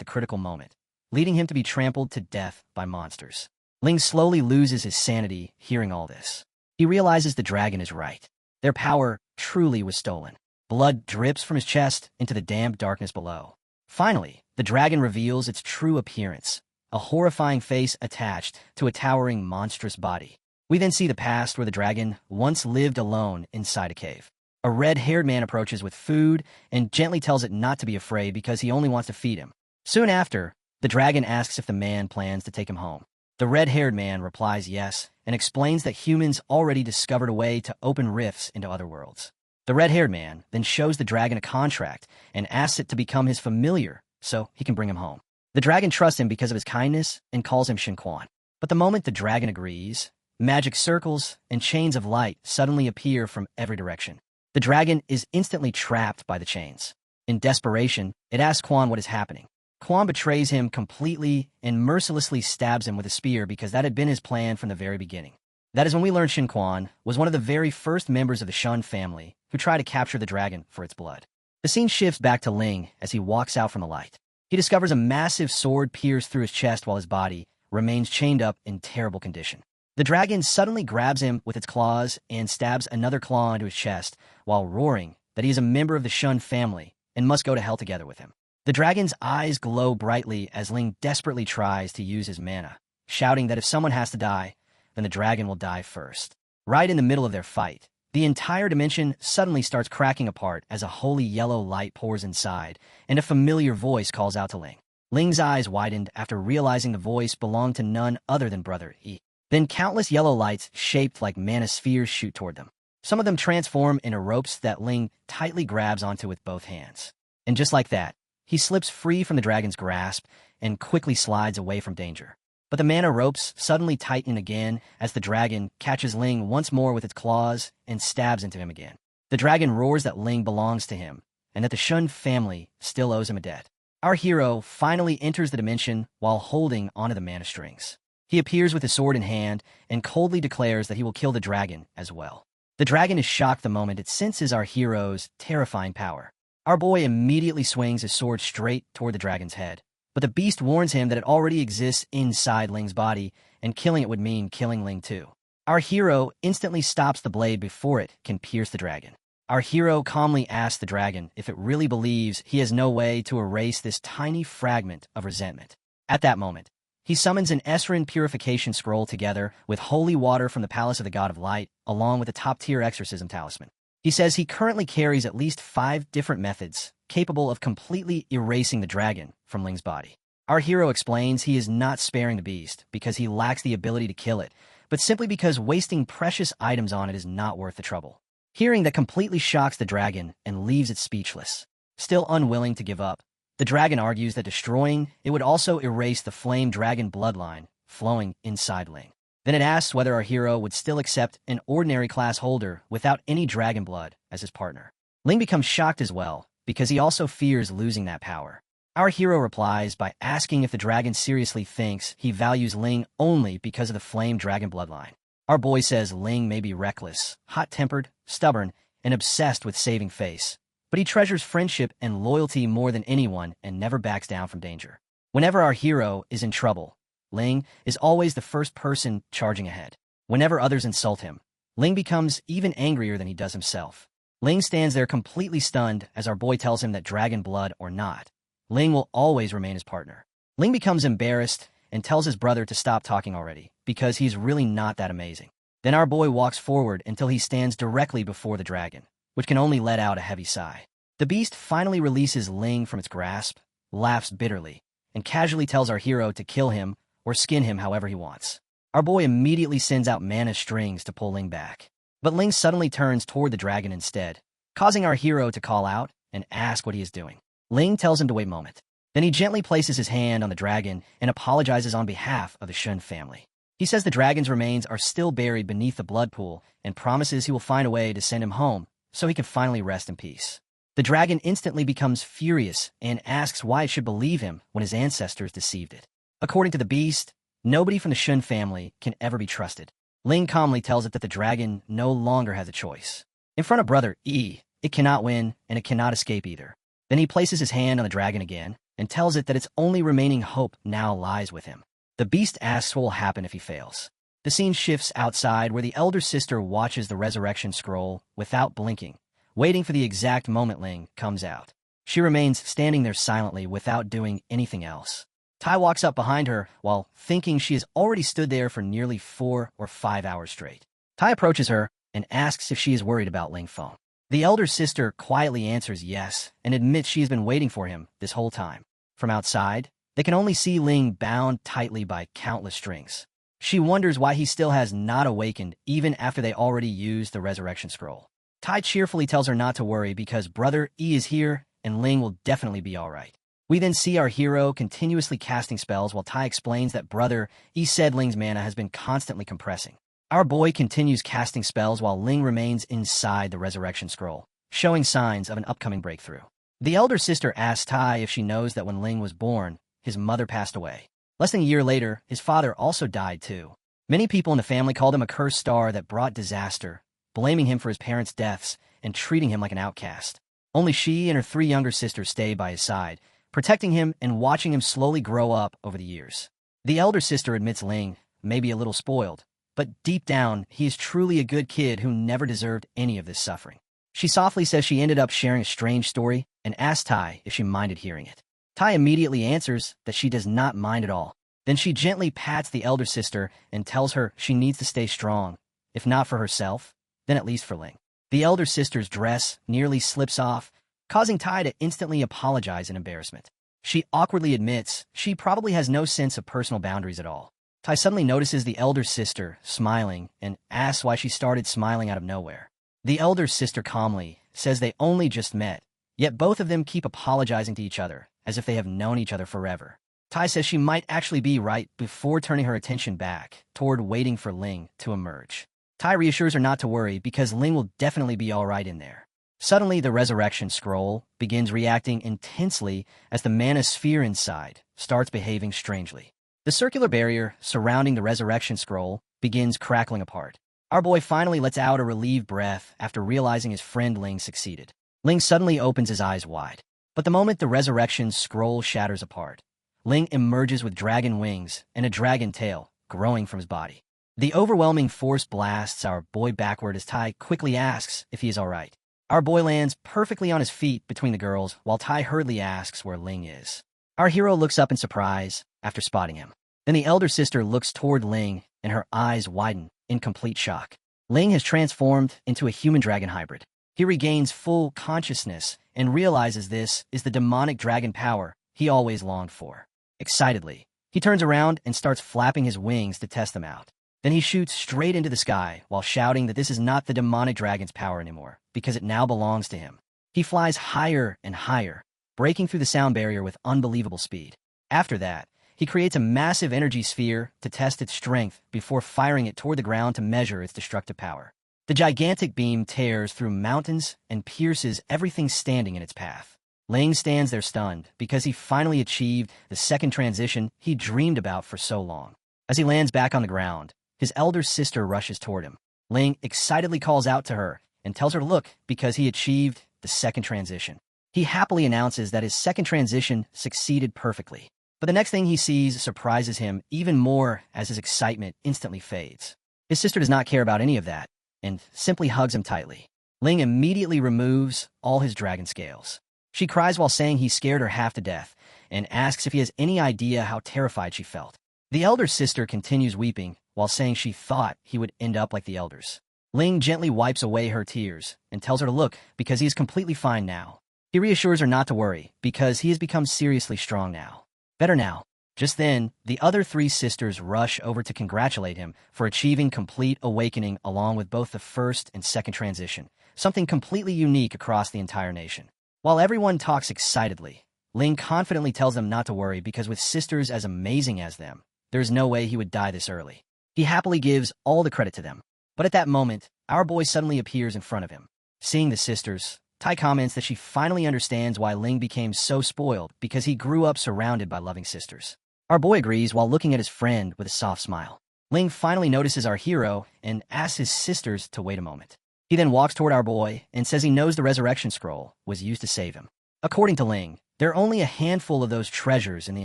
the critical moment, leading him to be trampled to death by monsters. Ling slowly loses his sanity hearing all this. He realizes the dragon is right. Their power truly was stolen. Blood drips from his chest into the damp darkness below. Finally, the dragon reveals its true appearance, a horrifying face attached to a towering, monstrous body. We then see the past where the dragon once lived alone inside a cave. A red-haired man approaches with food and gently tells it not to be afraid because he only wants to feed him. Soon after, the dragon asks if the man plans to take him home. The red-haired man replies yes and explains that humans already discovered a way to open rifts into other worlds. The red-haired man then shows the dragon a contract and asks it to become his familiar so he can bring him home. The dragon trusts him because of his kindness and calls him Shin Quan. But the moment the dragon agrees, magic circles and chains of light suddenly appear from every direction. The dragon is instantly trapped by the chains. In desperation, it asks Quan what is happening. Quan betrays him completely and mercilessly stabs him with a spear because that had been his plan from the very beginning. That is when we learn Shin Quan was one of the very first members of the Shun family who tried to capture the dragon for its blood. The scene shifts back to Ling as he walks out from the light. He discovers a massive sword pierced through his chest while his body remains chained up in terrible condition. The dragon suddenly grabs him with its claws and stabs another claw into his chest while roaring that he is a member of the Shun family and must go to hell together with him. The dragon's eyes glow brightly as Ling desperately tries to use his mana, shouting that if someone has to die, then the dragon will die first. Right in the middle of their fight, the entire dimension suddenly starts cracking apart as a holy yellow light pours inside, and a familiar voice calls out to Ling. Ling's eyes widened after realizing the voice belonged to none other than Brother Yi. Then countless yellow lights shaped like mana spheres shoot toward them. Some of them transform into ropes that Ling tightly grabs onto with both hands. And just like that, he slips free from the dragon's grasp and quickly slides away from danger. But the mana ropes suddenly tighten again as the dragon catches Ling once more with its claws and stabs into him again. The dragon roars that Ling belongs to him and that the Shun family still owes him a debt. Our hero finally enters the dimension while holding onto the mana strings. He appears with his sword in hand and coldly declares that he will kill the dragon as well. The dragon is shocked the moment it senses our hero's terrifying power. Our boy immediately swings his sword straight toward the dragon's head, but the beast warns him that it already exists inside Ling's body, and killing it would mean killing Ling too. Our hero instantly stops the blade before it can pierce the dragon. Our hero calmly asks the dragon if it really believes he has no way to erase this tiny fragment of resentment. At that moment, he summons an Esrin purification scroll together with holy water from the Palace of the God of Light, along with a top-tier exorcism talisman. He says he currently carries at least 5 different methods capable of completely erasing the dragon from Ling's body. Our hero explains he is not sparing the beast because he lacks the ability to kill it, but simply because wasting precious items on it is not worth the trouble. Hearing that completely shocks the dragon and leaves it speechless. Still unwilling to give up, the dragon argues that destroying it would also erase the flame dragon bloodline flowing inside Ling. Then it asks whether our hero would still accept an ordinary class holder without any dragon blood as his partner. Ling becomes shocked as well, because he also fears losing that power. Our hero replies by asking if the dragon seriously thinks he values Ling only because of the flame dragon bloodline. Our boy says Ling may be reckless, hot-tempered, stubborn, and obsessed with saving face, but he treasures friendship and loyalty more than anyone and never backs down from danger. Whenever our hero is in trouble, Ling is always the first person charging ahead. Whenever others insult him, Ling becomes even angrier than he does himself. Ling stands there completely stunned as our boy tells him that dragon blood or not, Ling will always remain his partner. Ling becomes embarrassed and tells his brother to stop talking already, because he's really not that amazing. Then our boy walks forward until he stands directly before the dragon, which can only let out a heavy sigh. The beast finally releases Ling from its grasp, laughs bitterly, and casually tells our hero to kill him or skin him however he wants. Our boy immediately sends out mana strings to pull Ling back. But Ling suddenly turns toward the dragon instead, causing our hero to call out and ask what he is doing. Ling tells him to wait a moment. Then he gently places his hand on the dragon and apologizes on behalf of the Shun family. He says the dragon's remains are still buried beneath the blood pool and promises he will find a way to send him home so he can finally rest in peace. The dragon instantly becomes furious and asks why it should believe him when his ancestors deceived it. According to the beast, nobody from the Shun family can ever be trusted. Ling calmly tells it that the dragon no longer has a choice. In front of brother E, it cannot win and it cannot escape either. Then he places his hand on the dragon again and tells it that its only remaining hope now lies with him. The beast asks what will happen if he fails. The scene shifts outside where the elder sister watches the resurrection scroll without blinking, waiting for the exact moment Ling comes out. She remains standing there silently without doing anything else. Tai walks up behind her while thinking she has already stood there for nearly 4 or 5 hours straight. Tai approaches her and asks if she is worried about Ling Feng. The elder sister quietly answers yes and admits she has been waiting for him this whole time. From outside, they can only see Ling bound tightly by countless strings. She wonders why he still has not awakened even after they already used the resurrection scroll. Tai cheerfully tells her not to worry because brother E is here and Ling will definitely be alright. We then see our hero continuously casting spells while Tai explains that brother E said Ling's mana has been constantly compressing. Our boy continues casting spells while Ling remains inside the resurrection scroll, showing signs of an upcoming breakthrough. The elder sister asks Tai if she knows that when Ling was born, his mother passed away. Less than a year later, his father also died too. Many people in the family called him a cursed star that brought disaster, blaming him for his parents' deaths and treating him like an outcast. Only she and her 3 younger sisters stayed by his side, protecting him and watching him slowly grow up over the years. The elder sister admits Ling may be a little spoiled, but deep down, he is truly a good kid who never deserved any of this suffering. She softly says she ended up sharing a strange story and asks Tai if she minded hearing it. Tai immediately answers that she does not mind at all. Then she gently pats the elder sister and tells her she needs to stay strong, if not for herself, then at least for Ling. The elder sister's dress nearly slips off, causing Tai to instantly apologize in embarrassment. She awkwardly admits she probably has no sense of personal boundaries at all. Tai suddenly notices the elder sister smiling and asks why she started smiling out of nowhere. The elder sister calmly says they only just met, yet both of them keep apologizing to each other as if they have known each other forever. Tai says she might actually be right before turning her attention back toward waiting for Ling to emerge. Tai reassures her not to worry because Ling will definitely be all right in there. Suddenly, the resurrection scroll begins reacting intensely as the mana sphere inside starts behaving strangely. The circular barrier surrounding the resurrection scroll begins crackling apart. Our boy finally lets out a relieved breath after realizing his friend Ling succeeded. Ling suddenly opens his eyes wide. But the moment the resurrection scroll shatters apart, Ling emerges with dragon wings and a dragon tail growing from his body. The overwhelming force blasts our boy backward as Tai quickly asks if he is all right. Our boy lands perfectly on his feet between the girls while Tai hurriedly asks where Ling is. Our hero looks up in surprise after spotting him. Then the elder sister looks toward Ling and her eyes widen in complete shock. Ling has transformed into a human-dragon hybrid. He regains full consciousness and realizes this is the demonic dragon power he always longed for. Excitedly, he turns around and starts flapping his wings to test them out. Then he shoots straight into the sky while shouting that this is not the demonic dragon's power anymore, because it now belongs to him. He flies higher and higher, breaking through the sound barrier with unbelievable speed. After that, he creates a massive energy sphere to test its strength before firing it toward the ground to measure its destructive power. The gigantic beam tears through mountains and pierces everything standing in its path. Ling stands there stunned because he finally achieved the second transition he dreamed about for so long. As he lands back on the ground, his elder sister rushes toward him. Ling excitedly calls out to her and tells her to look because he achieved the second transition. He happily announces that his second transition succeeded perfectly. But the next thing he sees surprises him even more as his excitement instantly fades. His sister does not care about any of that and simply hugs him tightly. Ling immediately removes all his dragon scales. She cries while saying he scared her half to death and asks if he has any idea how terrified she felt. The elder sister continues weeping while saying she thought he would end up like the elders. Ling gently wipes away her tears and tells her to look because he is completely fine now. He reassures her not to worry because he has become seriously strong now. Better now. Just then, the other three sisters rush over to congratulate him for achieving complete awakening along with both the first and second transition, something completely unique across the entire nation. While everyone talks excitedly, Ling confidently tells them not to worry because with sisters as amazing as them, there's no way he would die this early. He happily gives all the credit to them. But at that moment, our boy suddenly appears in front of him. Seeing the sisters, Tai comments that she finally understands why Ling became so spoiled because he grew up surrounded by loving sisters. Our boy agrees while looking at his friend with a soft smile. Ling finally notices our hero and asks his sisters to wait a moment. He then walks toward our boy and says he knows the resurrection scroll was used to save him. According to Ling, there are only a handful of those treasures in the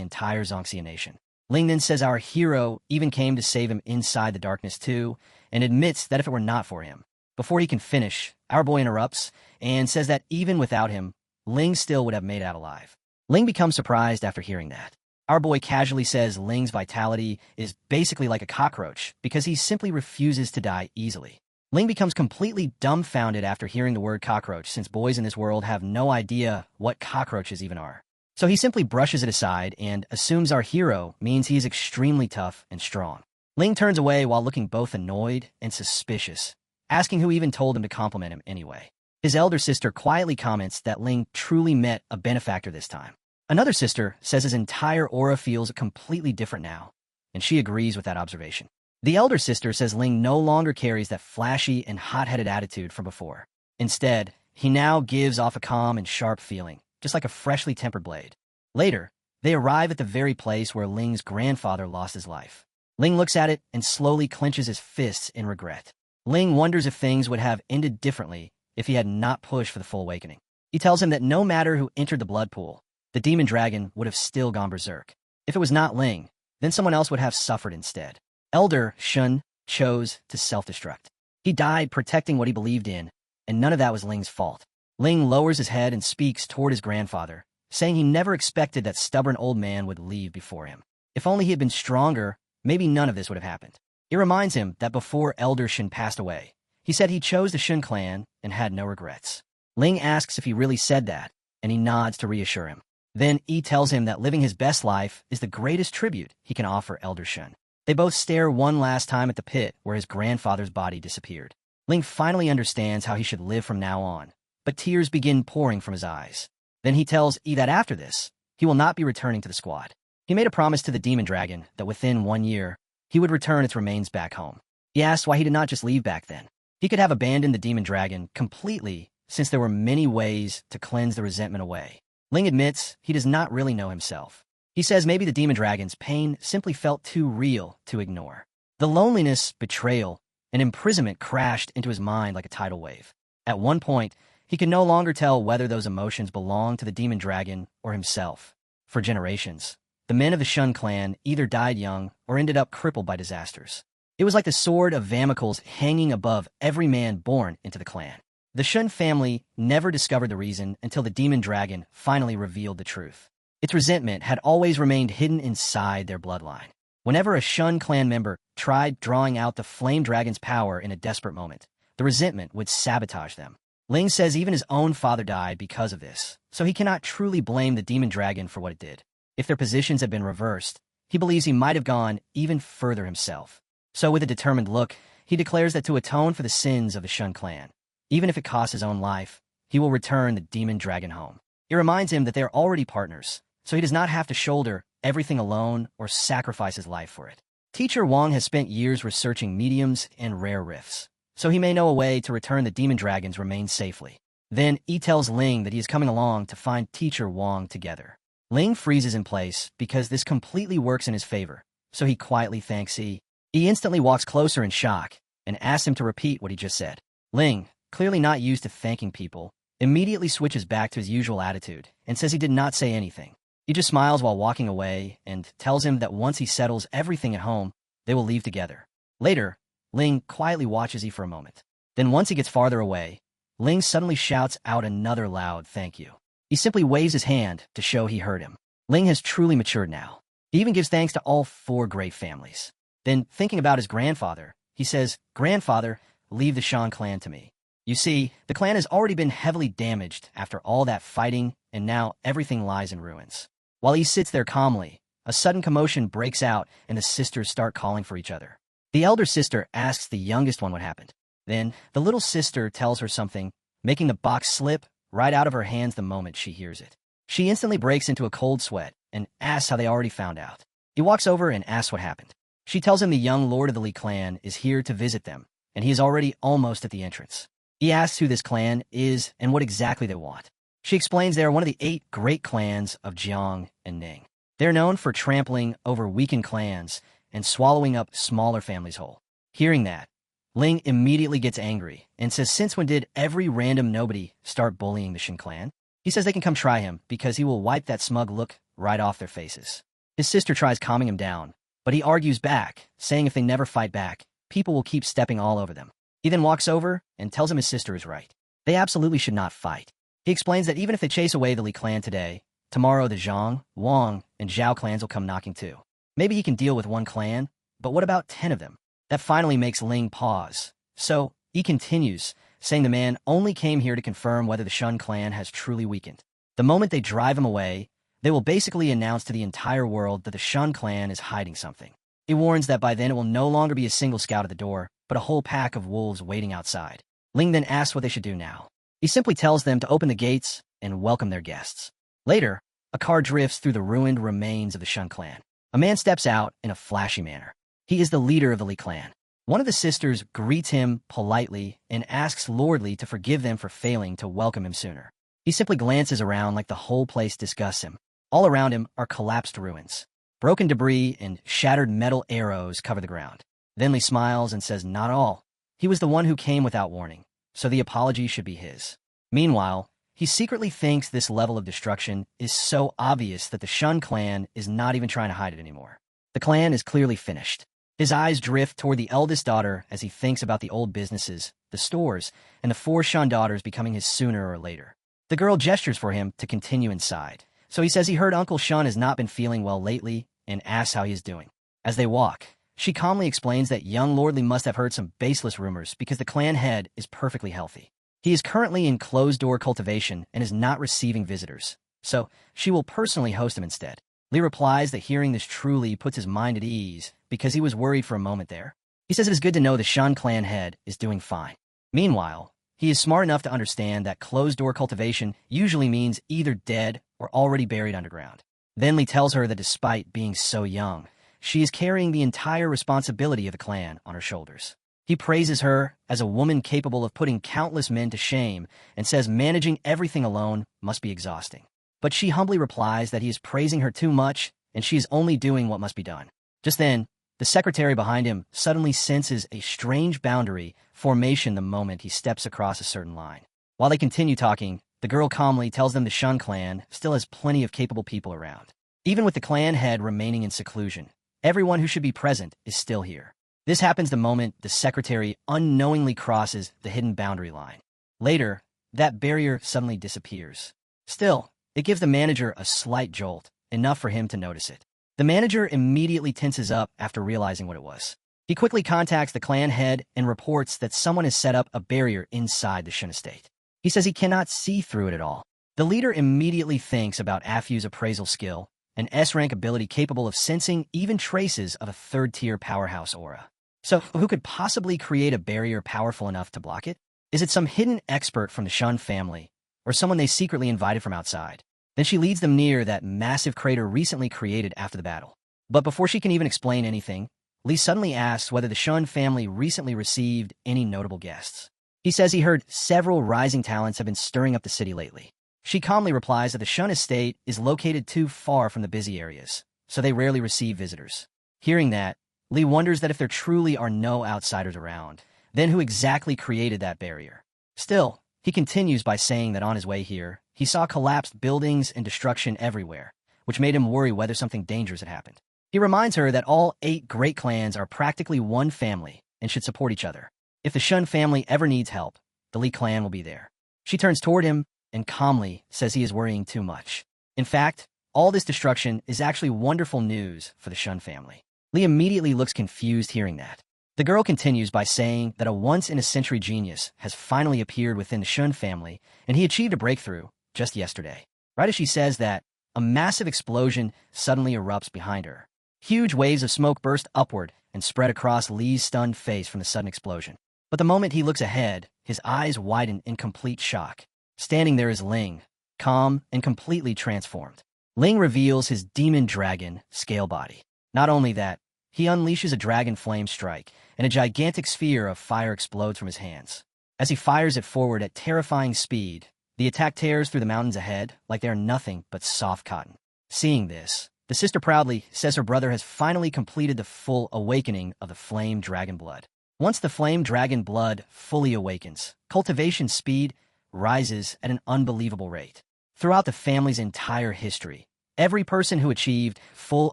entire Zongxia nation. Ling then says our hero even came to save him inside the darkness too, and admits that if it were not for him. Before he can finish, our boy interrupts and says that even without him, Ling still would have made it out alive. Ling becomes surprised after hearing that. Our boy casually says Ling's vitality is basically like a cockroach because he simply refuses to die easily. Ling becomes completely dumbfounded after hearing the word cockroach since boys in this world have no idea what cockroaches even are. So he simply brushes it aside and assumes our hero means he is extremely tough and strong. Ling turns away while looking both annoyed and suspicious, asking who even told him to compliment him anyway. His elder sister quietly comments that Ling truly met a benefactor this time. Another sister says his entire aura feels completely different now, and she agrees with that observation. The elder sister says Ling no longer carries that flashy and hot-headed attitude from before. Instead, he now gives off a calm and sharp feeling, just like a freshly tempered blade. Later, they arrive at the very place where Ling's grandfather lost his life. Ling looks at it and slowly clenches his fists in regret. Ling wonders if things would have ended differently if he had not pushed for the full awakening. He tells him that no matter who entered the blood pool, the demon dragon would have still gone berserk. If it was not Ling, then someone else would have suffered instead. Elder Shun chose to self-destruct. He died protecting what he believed in, and none of that was Ling's fault. Ling lowers his head and speaks toward his grandfather, saying he never expected that stubborn old man would leave before him. If only he had been stronger, maybe none of this would have happened. It reminds him that before Elder Shun passed away, he said he chose the Shun clan and had no regrets. Ling asks if he really said that, and he nods to reassure him. Then Yi tells him that living his best life is the greatest tribute he can offer Elder Shun. They both stare one last time at the pit where his grandfather's body disappeared. Ling finally understands how he should live from now on, but tears begin pouring from his eyes. Then he tells Yi that after this, he will not be returning to the squad. He made a promise to the demon dragon that within 1 year, he would return its remains back home. He asked why he did not just leave back then. He could have abandoned the demon dragon completely since there were many ways to cleanse the resentment away. Ling admits he does not really know himself. He says maybe the demon dragon's pain simply felt too real to ignore. The loneliness, betrayal, and imprisonment crashed into his mind like a tidal wave. At one point, he could no longer tell whether those emotions belonged to the demon dragon or himself. For generations, the men of the Shun clan either died young or ended up crippled by disasters. It was like the sword of Damocles hanging above every man born into the clan. The Shun family never discovered the reason until the demon dragon finally revealed the truth. Its resentment had always remained hidden inside their bloodline. Whenever a Shun clan member tried drawing out the flame dragon's power in a desperate moment, the resentment would sabotage them. Ling says even his own father died because of this, so he cannot truly blame the demon dragon for what it did. If their positions had been reversed, he believes he might have gone even further himself. So with a determined look, he declares that to atone for the sins of the Shun clan, even if it costs his own life, he will return the demon dragon home. It reminds him that they are already partners, so he does not have to shoulder everything alone or sacrifice his life for it. Teacher Wang has spent years researching mediums and rare rifts, so he may know a way to return the demon dragon's remains safely. Then he tells Ling that he is coming along to find Teacher Wang together. Ling freezes in place because this completely works in his favor, so he quietly thanks He. He instantly walks closer in shock and asks him to repeat what he just said. Ling, clearly not used to thanking people, immediately switches back to his usual attitude and says he did not say anything. He just smiles while walking away and tells him that once he settles everything at home, they will leave together. Later, Ling quietly watches He for a moment. Then once he gets farther away, Ling suddenly shouts out another loud thank you. He simply waves his hand to show he heard him. Ling has truly matured now. He even gives thanks to all 4 great families. Then, thinking about his grandfather, he says, "Grandfather, leave the Shan clan to me." You see, the clan has already been heavily damaged after all that fighting, and now everything lies in ruins. While he sits there calmly, a sudden commotion breaks out and the sisters start calling for each other. The elder sister asks the youngest one what happened. Then, the little sister tells her something, making the box slip right out of her hands the moment she hears it. She instantly breaks into a cold sweat and asks how they already found out. He walks over and asks what happened. She tells him the young lord of the Li clan is here to visit them, and he is already almost at the entrance. He asks who this clan is and what exactly they want. She explains they are one of the 8 great clans of Jiang and Ning. They're known for trampling over weakened clans and swallowing up smaller families whole. Hearing that, Ling immediately gets angry and says since when did every random nobody start bullying the Shin clan? He says they can come try him because he will wipe that smug look right off their faces. His sister tries calming him down, but he argues back, saying if they never fight back, people will keep stepping all over them. He then walks over and tells him his sister is right. They absolutely should not fight. He explains that even if they chase away the Li clan today, tomorrow the Zhang, Wang, and Zhao clans will come knocking too. Maybe he can deal with 1 clan, but what about 10 of them? That finally makes Ling pause. So, he continues, saying the man only came here to confirm whether the Shun clan has truly weakened. The moment they drive him away, they will basically announce to the entire world that the Shun clan is hiding something. He warns that by then it will no longer be a single scout at the door, but a whole pack of wolves waiting outside. Ling then asks what they should do now. He simply tells them to open the gates and welcome their guests. Later, a car drifts through the ruined remains of the Shun clan. A man steps out in a flashy manner. He is the leader of the Li clan. One of the sisters greets him politely and asks Lord Li to forgive them for failing to welcome him sooner. He simply glances around like the whole place disgusts him. All around him are collapsed ruins. Broken debris and shattered metal arrows cover the ground. Then Li smiles and says not all. He was the one who came without warning, so the apology should be his. Meanwhile, he secretly thinks this level of destruction is so obvious that the Shun clan is not even trying to hide it anymore. The clan is clearly finished. His eyes drift toward the eldest daughter as he thinks about the old businesses, the stores, and the 4 Shun daughters becoming his sooner or later. The girl gestures for him to continue inside, so he says he heard Uncle Shun has not been feeling well lately and asks how he is doing. As they walk, she calmly explains that young Lord Li must have heard some baseless rumors because the clan head is perfectly healthy. He is currently in closed-door cultivation and is not receiving visitors, so she will personally host him instead. Li replies that hearing this truly puts his mind at ease because he was worried for a moment there. He says it is good to know the Shun clan head is doing fine. Meanwhile, he is smart enough to understand that closed-door cultivation usually means either dead or already buried underground. Then Lee tells her that despite being so young, she is carrying the entire responsibility of the clan on her shoulders. He praises her as a woman capable of putting countless men to shame and says managing everything alone must be exhausting. But she humbly replies that he is praising her too much and she is only doing what must be done. Just then, the secretary behind him suddenly senses a strange boundary formation the moment he steps across a certain line. While they continue talking, the girl calmly tells them the Shun clan still has plenty of capable people around. Even with the clan head remaining in seclusion, everyone who should be present is still here. This happens the moment the secretary unknowingly crosses the hidden boundary line. Later, that barrier suddenly disappears. Still, it gives the manager a slight jolt, enough for him to notice it. The manager immediately tenses up after realizing what it was. He quickly contacts the clan head and reports that someone has set up a barrier inside the Shun estate. He says he cannot see through it at all. The leader immediately thinks about Afyu's appraisal skill, an S-rank ability capable of sensing even traces of a third-tier powerhouse aura. So who could possibly create a barrier powerful enough to block it? Is it some hidden expert from the Shun family, or someone they secretly invited from outside? Then she leads them near that massive crater recently created after the battle. But before she can even explain anything, Lee suddenly asks whether the Shun family recently received any notable guests. He says he heard several rising talents have been stirring up the city lately. She calmly replies that the Shun estate is located too far from the busy areas, so they rarely receive visitors. Hearing that, Lee wonders that if there truly are no outsiders around, then who exactly created that barrier? Still, he continues by saying that on his way here, he saw collapsed buildings and destruction everywhere, which made him worry whether something dangerous had happened. He reminds her that all 8 great clans are practically one family and should support each other. If the Shun family ever needs help, the Lee clan will be there. She turns toward him and calmly says he is worrying too much. In fact, all this destruction is actually wonderful news for the Shun family. Lee immediately looks confused hearing that. The girl continues by saying that a once-in-a-century genius has finally appeared within the Shun family, and he achieved a breakthrough just yesterday. Right as she says that, a massive explosion suddenly erupts behind her. Huge waves of smoke burst upward and spread across Lee's stunned face from the sudden explosion. But the moment he looks ahead, his eyes widen in complete shock. Standing there is Ling, calm and completely transformed. Ling reveals his demon dragon scale body. Not only that, he unleashes a dragon flame strike, and a gigantic sphere of fire explodes from his hands. As he fires it forward at terrifying speed, the attack tears through the mountains ahead like they are nothing but soft cotton. Seeing this, the sister proudly says her brother has finally completed the full awakening of the flame dragon blood. Once the flame dragon blood fully awakens, cultivation speed rises at an unbelievable rate. Throughout the family's entire history, every person who achieved full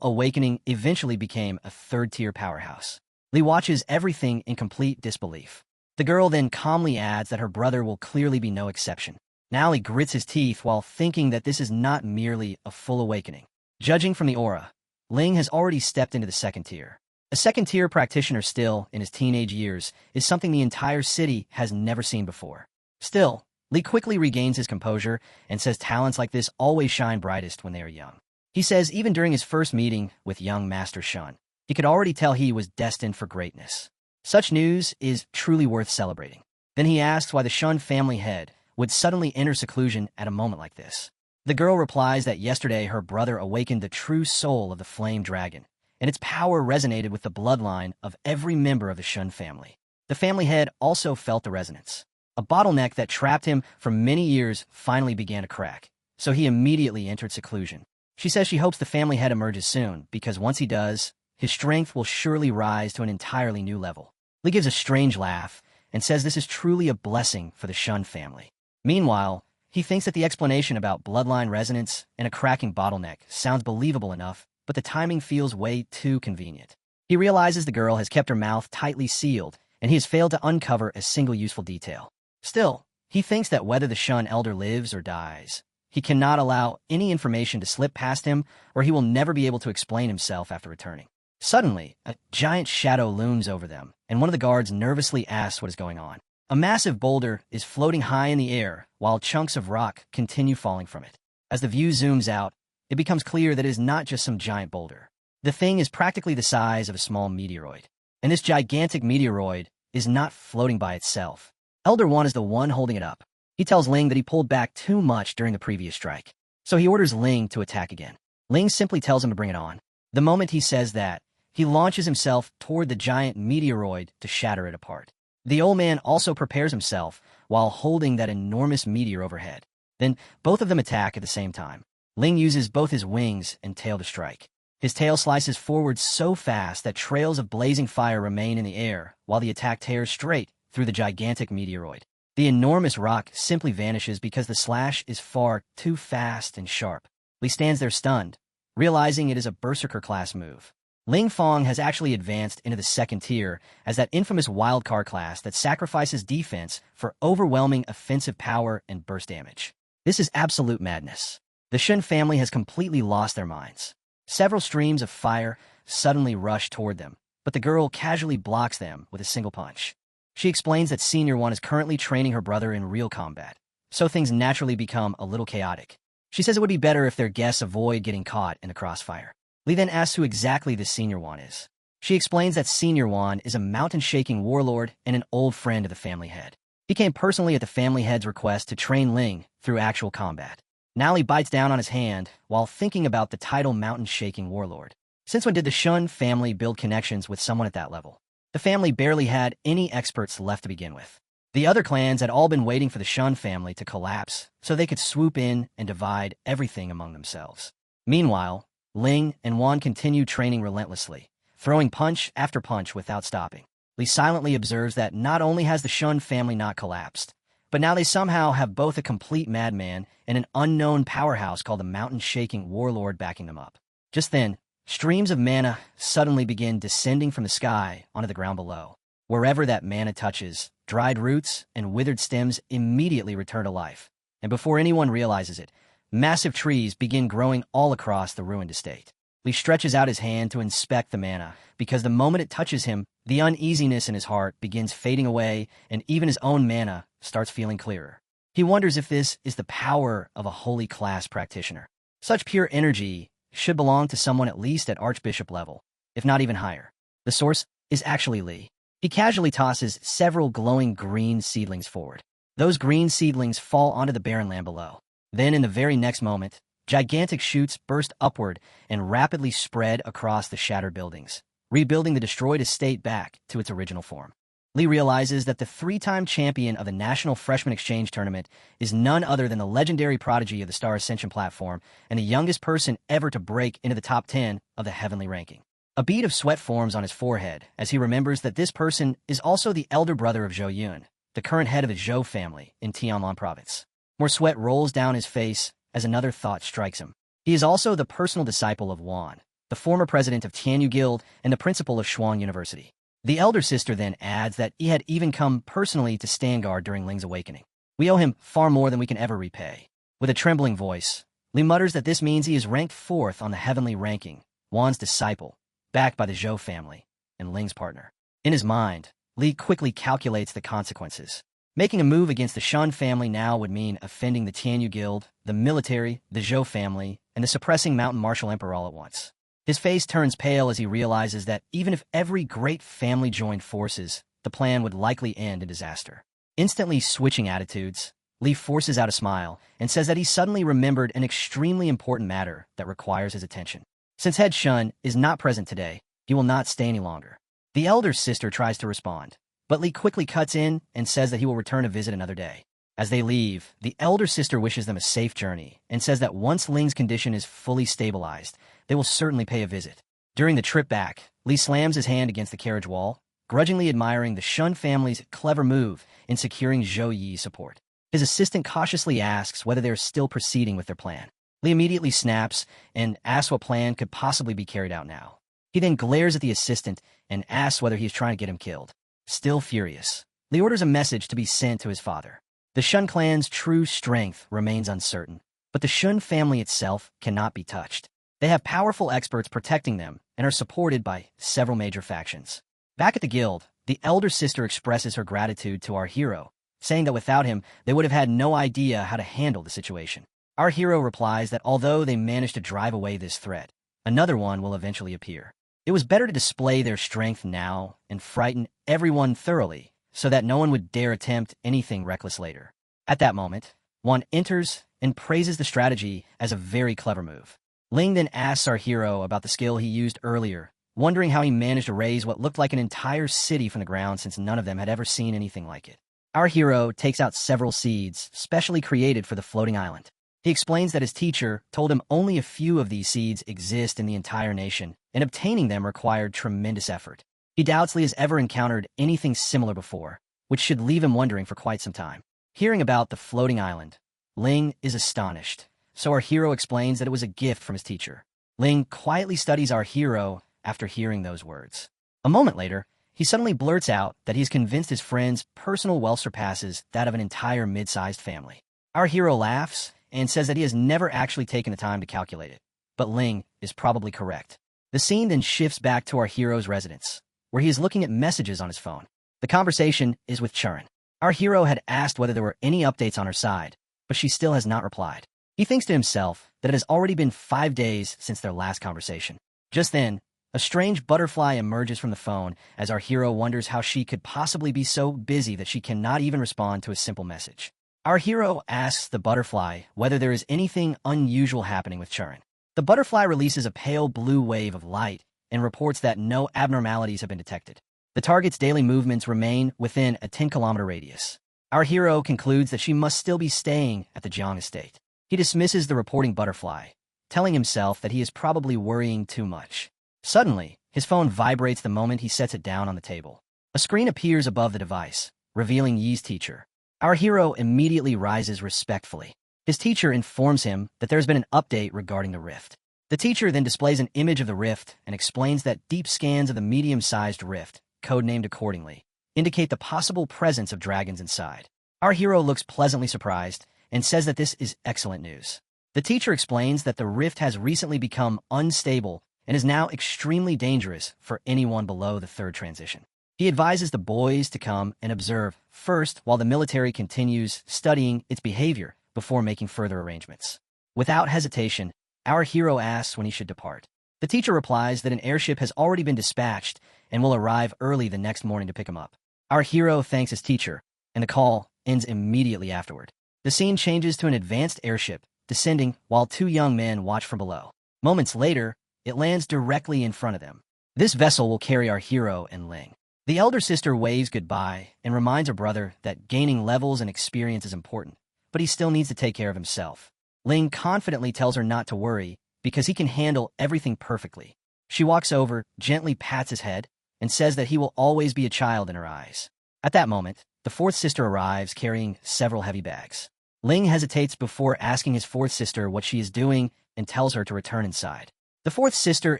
awakening eventually became a third-tier powerhouse. Lee watches everything in complete disbelief. The girl then calmly adds that her brother will clearly be no exception. Now he grits his teeth while thinking that this is not merely a full awakening. Judging from the aura, Ling has already stepped into the second tier. A second-tier practitioner still in his teenage years is something the entire city has never seen before. Still, Lee quickly regains his composure and says talents like this always shine brightest when they are young. He says even during his first meeting with young Master Shun, he could already tell he was destined for greatness. Such news is truly worth celebrating. Then he asks why the Shun family head would suddenly enter seclusion at a moment like this. The girl replies that yesterday her brother awakened the true soul of the flame dragon, and its power resonated with the bloodline of every member of the Shun family. The family head also felt the resonance. A bottleneck that trapped him for many years finally began to crack, so he immediately entered seclusion. She says she hopes the family head emerges soon, because once he does, his strength will surely rise to an entirely new level. Lee gives a strange laugh and says this is truly a blessing for the Shun family. Meanwhile, he thinks that the explanation about bloodline resonance and a cracking bottleneck sounds believable enough, but the timing feels way too convenient. He realizes the girl has kept her mouth tightly sealed, and he has failed to uncover a single useful detail. Still, he thinks that whether the Shun elder lives or dies, he cannot allow any information to slip past him, or he will never be able to explain himself after returning. Suddenly, a giant shadow looms over them, and one of the guards nervously asks what is going on. A massive boulder is floating high in the air, while chunks of rock continue falling from it. As the view zooms out, it becomes clear that it is not just some giant boulder. The thing is practically the size of a small meteoroid. And this gigantic meteoroid is not floating by itself. Elder One is the one holding it up. He tells Ling that he pulled back too much during the previous strike, so he orders Ling to attack again. Ling simply tells him to bring it on. The moment he says that, he launches himself toward the giant meteoroid to shatter it apart. The old man also prepares himself while holding that enormous meteor overhead. Then, both of them attack at the same time. Ling uses both his wings and tail to strike. His tail slices forward so fast that trails of blazing fire remain in the air, while the attack tears straight through the gigantic meteoroid. The enormous rock simply vanishes because the slash is far too fast and sharp. Li stands there stunned, realizing it is a Berserker-class move. Ling Fong has actually advanced into the second tier as that infamous wildcard class that sacrifices defense for overwhelming offensive power and burst damage. This is absolute madness. The Shun family has completely lost their minds. Several streams of fire suddenly rush toward them, but the girl casually blocks them with a single punch. She explains that Senior One is currently training her brother in real combat, so things naturally become a little chaotic. She says it would be better if their guests avoid getting caught in the crossfire. Li then asks who exactly this Senior One is. She explains that Senior One is a mountain-shaking warlord and an old friend of the family head. He came personally at the family head's request to train Ling through actual combat. Now he bites down on his hand while thinking about the title mountain-shaking warlord. Since when did the Shun family build connections with someone at that level? The family barely had any experts left to begin with. The other clans had all been waiting for the Shun family to collapse so they could swoop in and divide everything among themselves. Meanwhile, Ling and Wan continued training relentlessly, throwing punch after punch without stopping. Li silently observes that not only has the Shun family not collapsed, but now they somehow have both a complete madman and an unknown powerhouse called the mountain-shaking warlord backing them up. Just then, streams of mana suddenly begin descending from the sky onto the ground below. Wherever that mana touches, dried roots and withered stems immediately return to life. And before anyone realizes it, massive trees begin growing all across the ruined estate. Li stretches out his hand to inspect the mana, because the moment it touches him, the uneasiness in his heart begins fading away, and even his own mana starts feeling clearer. He wonders if this is the power of a holy class practitioner. Such pure energy should belong to someone at least at Archbishop level, if not even higher. The source is actually Li. He casually tosses several glowing green seedlings forward. Those green seedlings fall onto the barren land below. Then, in the very next moment, gigantic shoots burst upward and rapidly spread across the shattered buildings, rebuilding the destroyed estate back to its original form. Li realizes that the three-time champion of the National Freshman Exchange Tournament is none other than the legendary prodigy of the Star Ascension platform and the youngest person ever to break into the top 10 of the heavenly ranking. A bead of sweat forms on his forehead as he remembers that this person is also the elder brother of Zhou Yun, the current head of the Zhou family in Tianlan province. More sweat rolls down his face as another thought strikes him. He is also the personal disciple of Wan, the former president of Tianyu Guild and the principal of Shuang University. The elder sister then adds that he had even come personally to stand guard during Ling's awakening. We owe him far more than we can ever repay. With a trembling voice, Li mutters that this means he is ranked 4th on the heavenly ranking, Wan's disciple, backed by the Zhou family, and Ling's partner. In his mind, Li quickly calculates the consequences. Making a move against the Shun family now would mean offending the Tianyu Guild, the military, the Zhou family, and the suppressing mountain martial emperor all at once. His face turns pale as he realizes that even if every great family joined forces, the plan would likely end in disaster. Instantly switching attitudes, Li forces out a smile and says that he suddenly remembered an extremely important matter that requires his attention. Since Head Shun is not present today, he will not stay any longer. The elder sister tries to respond, but Li quickly cuts in and says that he will return to visit another day. As they leave, the elder sister wishes them a safe journey and says that once Ling's condition is fully stabilized, they will certainly pay a visit. During the trip back, Li slams his hand against the carriage wall, grudgingly admiring the Shun family's clever move in securing Zhou Yi's support. His assistant cautiously asks whether they are still proceeding with their plan. Li immediately snaps and asks what plan could possibly be carried out now. He then glares at the assistant and asks whether he is trying to get him killed. Still furious, Li orders a message to be sent to his father. The Shun clan's true strength remains uncertain, but the Shun family itself cannot be touched. They have powerful experts protecting them and are supported by several major factions. Back at the guild, the elder sister expresses her gratitude to our hero, saying that without him, they would have had no idea how to handle the situation. Our hero replies that although they managed to drive away this threat, another one will eventually appear. It was better to display their strength now and frighten everyone thoroughly so that no one would dare attempt anything reckless later. At that moment, Wan enters and praises the strategy as a very clever move. Ling then asks our hero about the skill he used earlier, wondering how he managed to raise what looked like an entire city from the ground since none of them had ever seen anything like it. Our hero takes out several seeds, specially created for the floating island. He explains that his teacher told him only a few of these seeds exist in the entire nation, and obtaining them required tremendous effort. He doubts Lee has ever encountered anything similar before, which should leave him wondering for quite some time. Hearing about the floating island, Ling is astonished, so our hero explains that it was a gift from his teacher. Ling quietly studies our hero after hearing those words. A moment later, he suddenly blurts out that he's convinced his friend's personal wealth surpasses that of an entire mid-sized family. Our hero laughs and says that he has never actually taken the time to calculate it, but Ling is probably correct. The scene then shifts back to our hero's residence, where he is looking at messages on his phone. The conversation is with Churin. Our hero had asked whether there were any updates on her side, but she still has not replied. He thinks to himself that it has already been 5 days since their last conversation. Just then, a strange butterfly emerges from the phone as our hero wonders how she could possibly be so busy that she cannot even respond to a simple message. Our hero asks the butterfly whether there is anything unusual happening with Churin. The butterfly releases a pale blue wave of light and reports that no abnormalities have been detected. The target's daily movements remain within a 10-kilometer radius. Our hero concludes that she must still be staying at the Jiang estate. He dismisses the reporting butterfly, telling himself that he is probably worrying too much. Suddenly, his phone vibrates the moment he sets it down on the table. A screen appears above the device, revealing Yi's teacher. Our hero immediately rises respectfully. His teacher informs him that there has been an update regarding the rift. The teacher then displays an image of the rift and explains that deep scans of the medium-sized rift, codenamed accordingly, indicate the possible presence of dragons inside. Our hero looks pleasantly surprised and says that this is excellent news. The teacher explains that the rift has recently become unstable and is now extremely dangerous for anyone below the third transition. He advises the boys to come and observe first while the military continues studying its behavior before making further arrangements. Without hesitation, our hero asks when he should depart. The teacher replies that an airship has already been dispatched and will arrive early the next morning to pick him up. Our hero thanks his teacher, and the call ends immediately afterward. The scene changes to an advanced airship descending while 2 young men watch from below. Moments later, it lands directly in front of them. This vessel will carry our hero and Ling. The elder sister waves goodbye and reminds her brother that gaining levels and experience is important, but he still needs to take care of himself. Ling confidently tells her not to worry because he can handle everything perfectly. She walks over, gently pats his head, and says that he will always be a child in her eyes. At that moment, the 4th sister arrives carrying several heavy bags. Ling hesitates before asking his 4th sister what she is doing and tells her to return inside. The 4th sister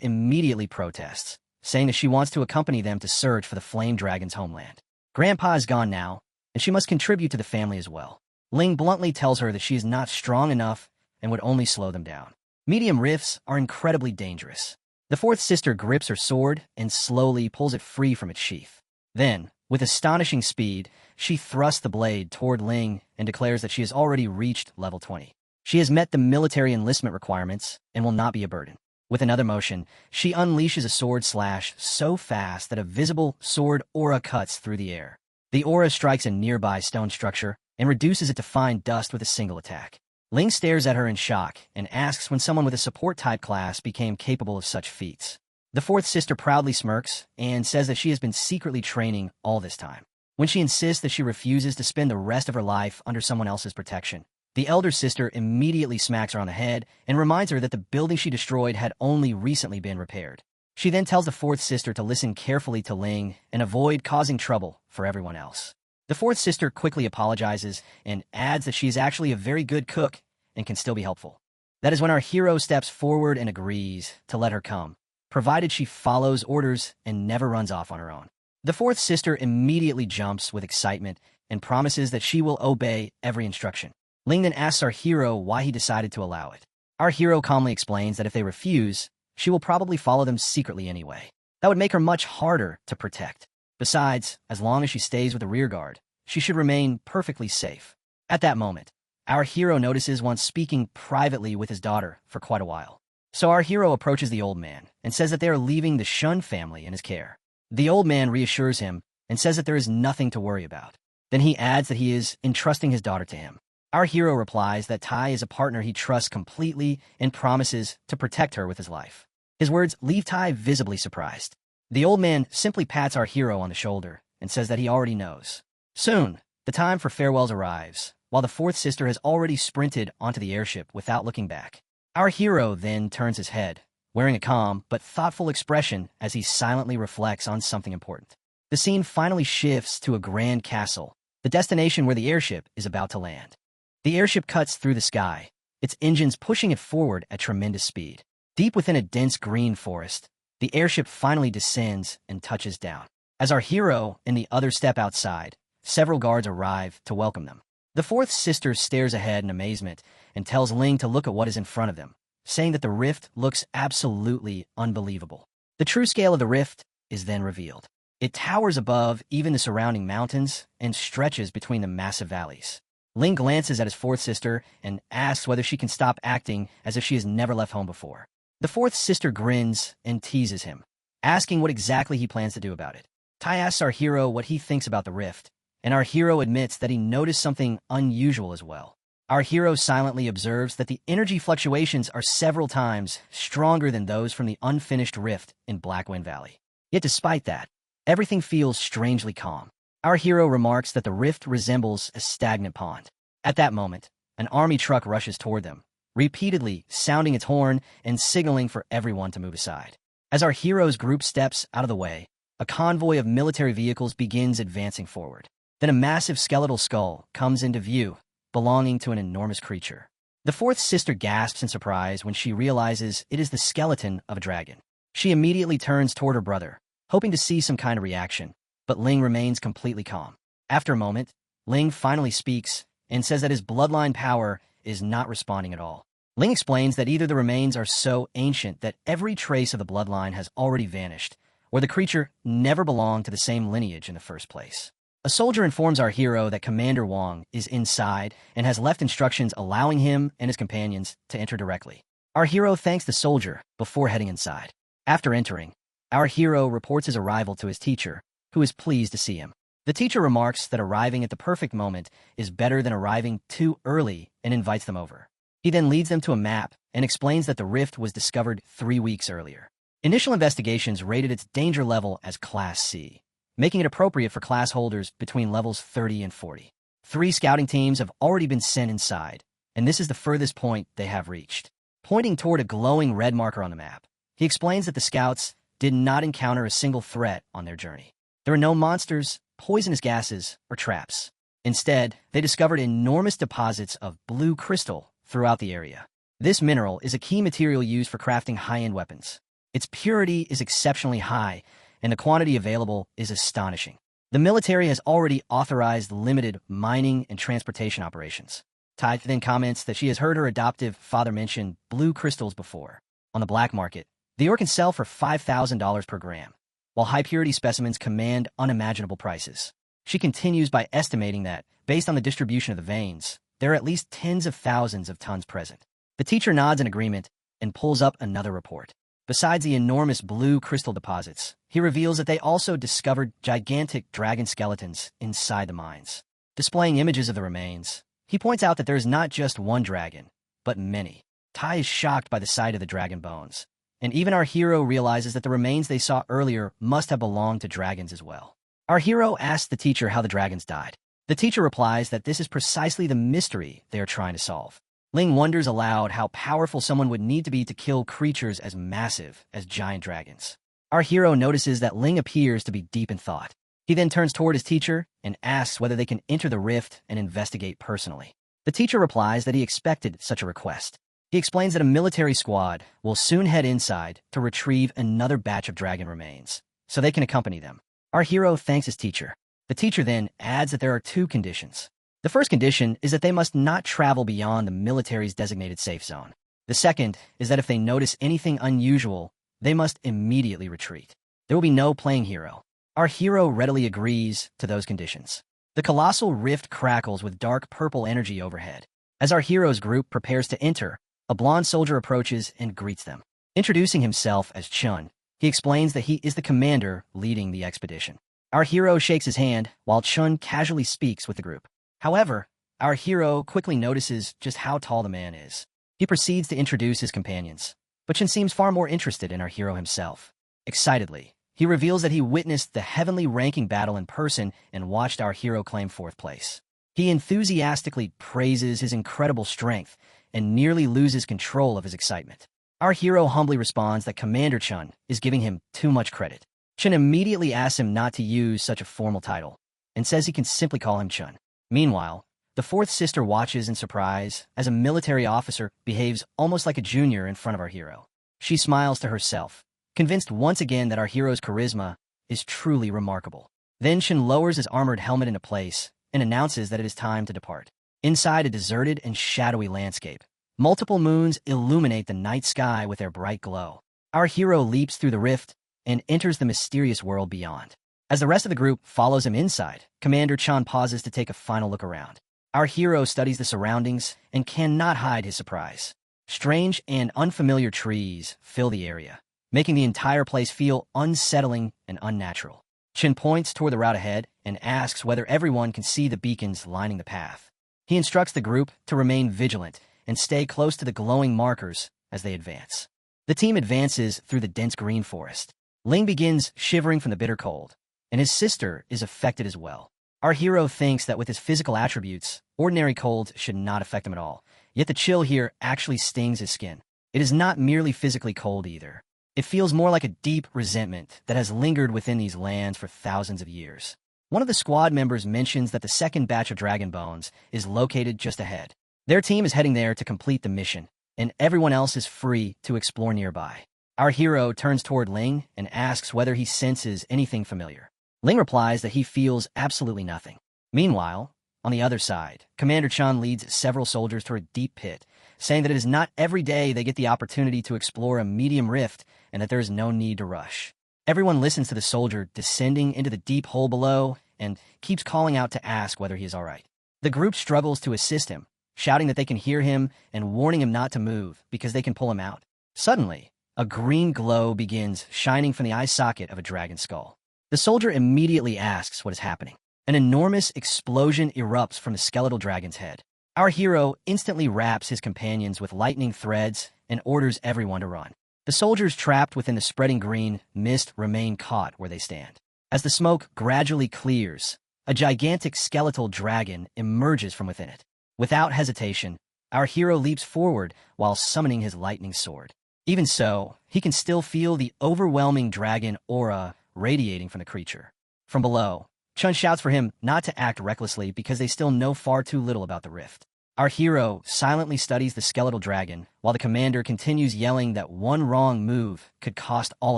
immediately protests, saying that she wants to accompany them to search for the Flame Dragon's homeland. Grandpa is gone now, and she must contribute to the family as well. Ling bluntly tells her that she is not strong enough and would only slow them down. Medium rifts are incredibly dangerous. The 4th sister grips her sword and slowly pulls it free from its sheath. Then, with astonishing speed, she thrusts the blade toward Ling and declares that she has already reached level 20. She has met the military enlistment requirements and will not be a burden. With another motion, she unleashes a sword slash so fast that a visible sword aura cuts through the air. The aura strikes a nearby stone structure and reduces it to fine dust with a single attack. Ling stares at her in shock and asks when someone with a support-type class became capable of such feats. The 4th sister proudly smirks and says that she has been secretly training all this time. When she insists that she refuses to spend the rest of her life under someone else's protection, the elder sister immediately smacks her on the head and reminds her that the building she destroyed had only recently been repaired. She then tells the 4th sister to listen carefully to Ling and avoid causing trouble for everyone else. The 4th sister quickly apologizes and adds that she is actually a very good cook and can still be helpful. That is when our hero steps forward and agrees to let her come, provided she follows orders and never runs off on her own. The 4th sister immediately jumps with excitement and promises that she will obey every instruction. Ling then asks our hero why he decided to allow it. Our hero calmly explains that if they refuse, she will probably follow them secretly anyway. That would make her much harder to protect. Besides, as long as she stays with the rear guard, she should remain perfectly safe. At that moment, our hero notices one speaking privately with his daughter for quite a while. So our hero approaches the old man and says that they are leaving the Shun family in his care. The old man reassures him and says that there is nothing to worry about. Then he adds that he is entrusting his daughter to him. Our hero replies that Tai is a partner he trusts completely and promises to protect her with his life. His words leave Tai visibly surprised. The old man simply pats our hero on the shoulder and says that he already knows. Soon, the time for farewells arrives, while the fourth sister has already sprinted onto the airship without looking back. Our hero then turns his head, wearing a calm but thoughtful expression as he silently reflects on something important. The scene finally shifts to a grand castle, the destination where the airship is about to land. The airship cuts through the sky, its engines pushing it forward at tremendous speed. Deep within a dense green forest, the airship finally descends and touches down. As our hero and the others step outside, several guards arrive to welcome them. The fourth sister stares ahead in amazement and tells Ling to look at what is in front of them, saying that the rift looks absolutely unbelievable. The true scale of the rift is then revealed. It towers above even the surrounding mountains and stretches between the massive valleys. Ling glances at his fourth sister and asks whether she can stop acting as if she has never left home before. The fourth sister grins and teases him, asking what exactly he plans to do about it. Tai asks our hero what he thinks about the rift, and our hero admits that he noticed something unusual as well. Our hero silently observes that the energy fluctuations are several times stronger than those from the unfinished rift in Blackwind Valley. Yet despite that, everything feels strangely calm. Our hero remarks that the rift resembles a stagnant pond. At that moment, an army truck rushes toward them, repeatedly sounding its horn and signaling for everyone to move aside. As our hero's group steps out of the way, a convoy of military vehicles begins advancing forward. Then a massive skeletal skull comes into view, belonging to an enormous creature. The fourth sister gasps in surprise when she realizes it is the skeleton of a dragon. She immediately turns toward her brother, hoping to see some kind of reaction, but Ling remains completely calm. After a moment, Ling finally speaks and says that his bloodline power is not responding at all. Ling explains that either the remains are so ancient that every trace of the bloodline has already vanished, or the creature never belonged to the same lineage in the first place. A soldier informs our hero that Commander Wang is inside and has left instructions allowing him and his companions to enter directly. Our hero thanks the soldier before heading inside. After entering, our hero reports his arrival to his teacher, who is pleased to see him. The teacher remarks that arriving at the perfect moment is better than arriving too early and invites them over. He then leads them to a map and explains that the rift was discovered 3 weeks earlier. Initial investigations rated its danger level as Class C, making it appropriate for class holders between levels 30 and 40. 3 scouting teams have already been sent inside, and this is the furthest point they have reached. Pointing toward a glowing red marker on the map, he explains that the scouts did not encounter a single threat on their journey. There are no monsters, poisonous gases, or traps. Instead, they discovered enormous deposits of blue crystal throughout the area. This mineral is a key material used for crafting high-end weapons. Its purity is exceptionally high, and the quantity available is astonishing. The military has already authorized limited mining and transportation operations. Tai then comments that she has heard her adoptive father mention blue crystals before. On the black market, the ore can sell for $5,000 per gram, while high-purity specimens command unimaginable prices. She continues by estimating that, based on the distribution of the veins, there are at least tens of thousands of tons present. The teacher nods in agreement and pulls up another report. Besides the enormous blue crystal deposits, he reveals that they also discovered gigantic dragon skeletons inside the mines. Displaying images of the remains, he points out that there is not just one dragon, but many. Tai is shocked by the sight of the dragon bones, and even our hero realizes that the remains they saw earlier must have belonged to dragons as well. Our hero asks the teacher how the dragons died. The teacher replies that this is precisely the mystery they are trying to solve. Ling wonders aloud how powerful someone would need to be to kill creatures as massive as giant dragons. Our hero notices that Ling appears to be deep in thought. He then turns toward his teacher and asks whether they can enter the rift and investigate personally. The teacher replies that he expected such a request. He explains that a military squad will soon head inside to retrieve another batch of dragon remains, so they can accompany them. Our hero thanks his teacher. The teacher then adds that there are 2 conditions. The first condition is that they must not travel beyond the military's designated safe zone. The second is that if they notice anything unusual, they must immediately retreat. There will be no playing hero. Our hero readily agrees to those conditions. The colossal rift crackles with dark purple energy overhead. As our hero's group prepares to enter, a blonde soldier approaches and greets them. Introducing himself as Chun, he explains that he is the commander leading the expedition. Our hero shakes his hand while Chun casually speaks with the group. However, Our hero quickly notices just how tall the man is. He proceeds to introduce his companions, but Chin seems far more interested in our hero himself. Excitedly, he reveals that he witnessed the heavenly ranking battle in person and watched our hero claim fourth place. He enthusiastically praises his incredible strength and nearly loses control of his excitement. Our hero humbly responds that Commander Chun is giving him too much credit. Chun immediately asks him not to use such a formal title and says he can simply call him Chun. Meanwhile, the fourth sister watches in surprise as a military officer behaves almost like a junior in front of our hero. She smiles to herself, convinced once again that our hero's charisma is truly remarkable. Then Chun lowers his armored helmet into place and announces that it is time to depart. Inside a deserted and shadowy landscape, multiple moons illuminate the night sky with their bright glow. Our hero leaps through the rift and enters the mysterious world beyond. As the rest of the group follows him inside, Commander Chan pauses to take a final look around. Our hero studies the surroundings and cannot hide his surprise. Strange and unfamiliar trees fill the area, making the entire place feel unsettling and unnatural. Chin points toward the route ahead and asks whether everyone can see the beacons lining the path. He instructs the group to remain vigilant and stay close to the glowing markers as they advance. The team advances through the dense green forest. Ling begins shivering from the bitter cold, and his sister is affected as well. Our hero thinks that with his physical attributes, ordinary cold should not affect him at all, yet the chill here actually stings his skin. It is not merely physically cold either. It feels more like a deep resentment that has lingered within these lands for thousands of years. One of the squad members mentions that the second batch of dragon bones is located just ahead. Their team is heading there to complete the mission, and everyone else is free to explore nearby. Our hero turns toward Ling and asks whether he senses anything familiar. Ling replies that he feels absolutely nothing. Meanwhile, on the other side, Commander Chan leads several soldiers toward a deep pit, saying that it is not every day they get the opportunity to explore a medium rift and that there is no need to rush. Everyone listens to the soldier descending into the deep hole below and keeps calling out to ask whether he is all right. The group struggles to assist him, shouting that they can hear him and warning him not to move because they can pull him out. Suddenly, a green glow begins shining from the eye socket of a dragon skull. The soldier immediately asks what is happening. An enormous explosion erupts from the skeletal dragon's head. Our hero instantly wraps his companions with lightning threads and orders everyone to run. The soldiers trapped within the spreading green mist remain caught where they stand. As the smoke gradually clears, a gigantic skeletal dragon emerges from within it. Without hesitation, our hero leaps forward while summoning his lightning sword. Even so, he can still feel the overwhelming dragon aura radiating from the creature. From below, Chun shouts for him not to act recklessly because they still know far too little about the rift. Our hero silently studies the skeletal dragon, while the commander continues yelling that one wrong move could cost all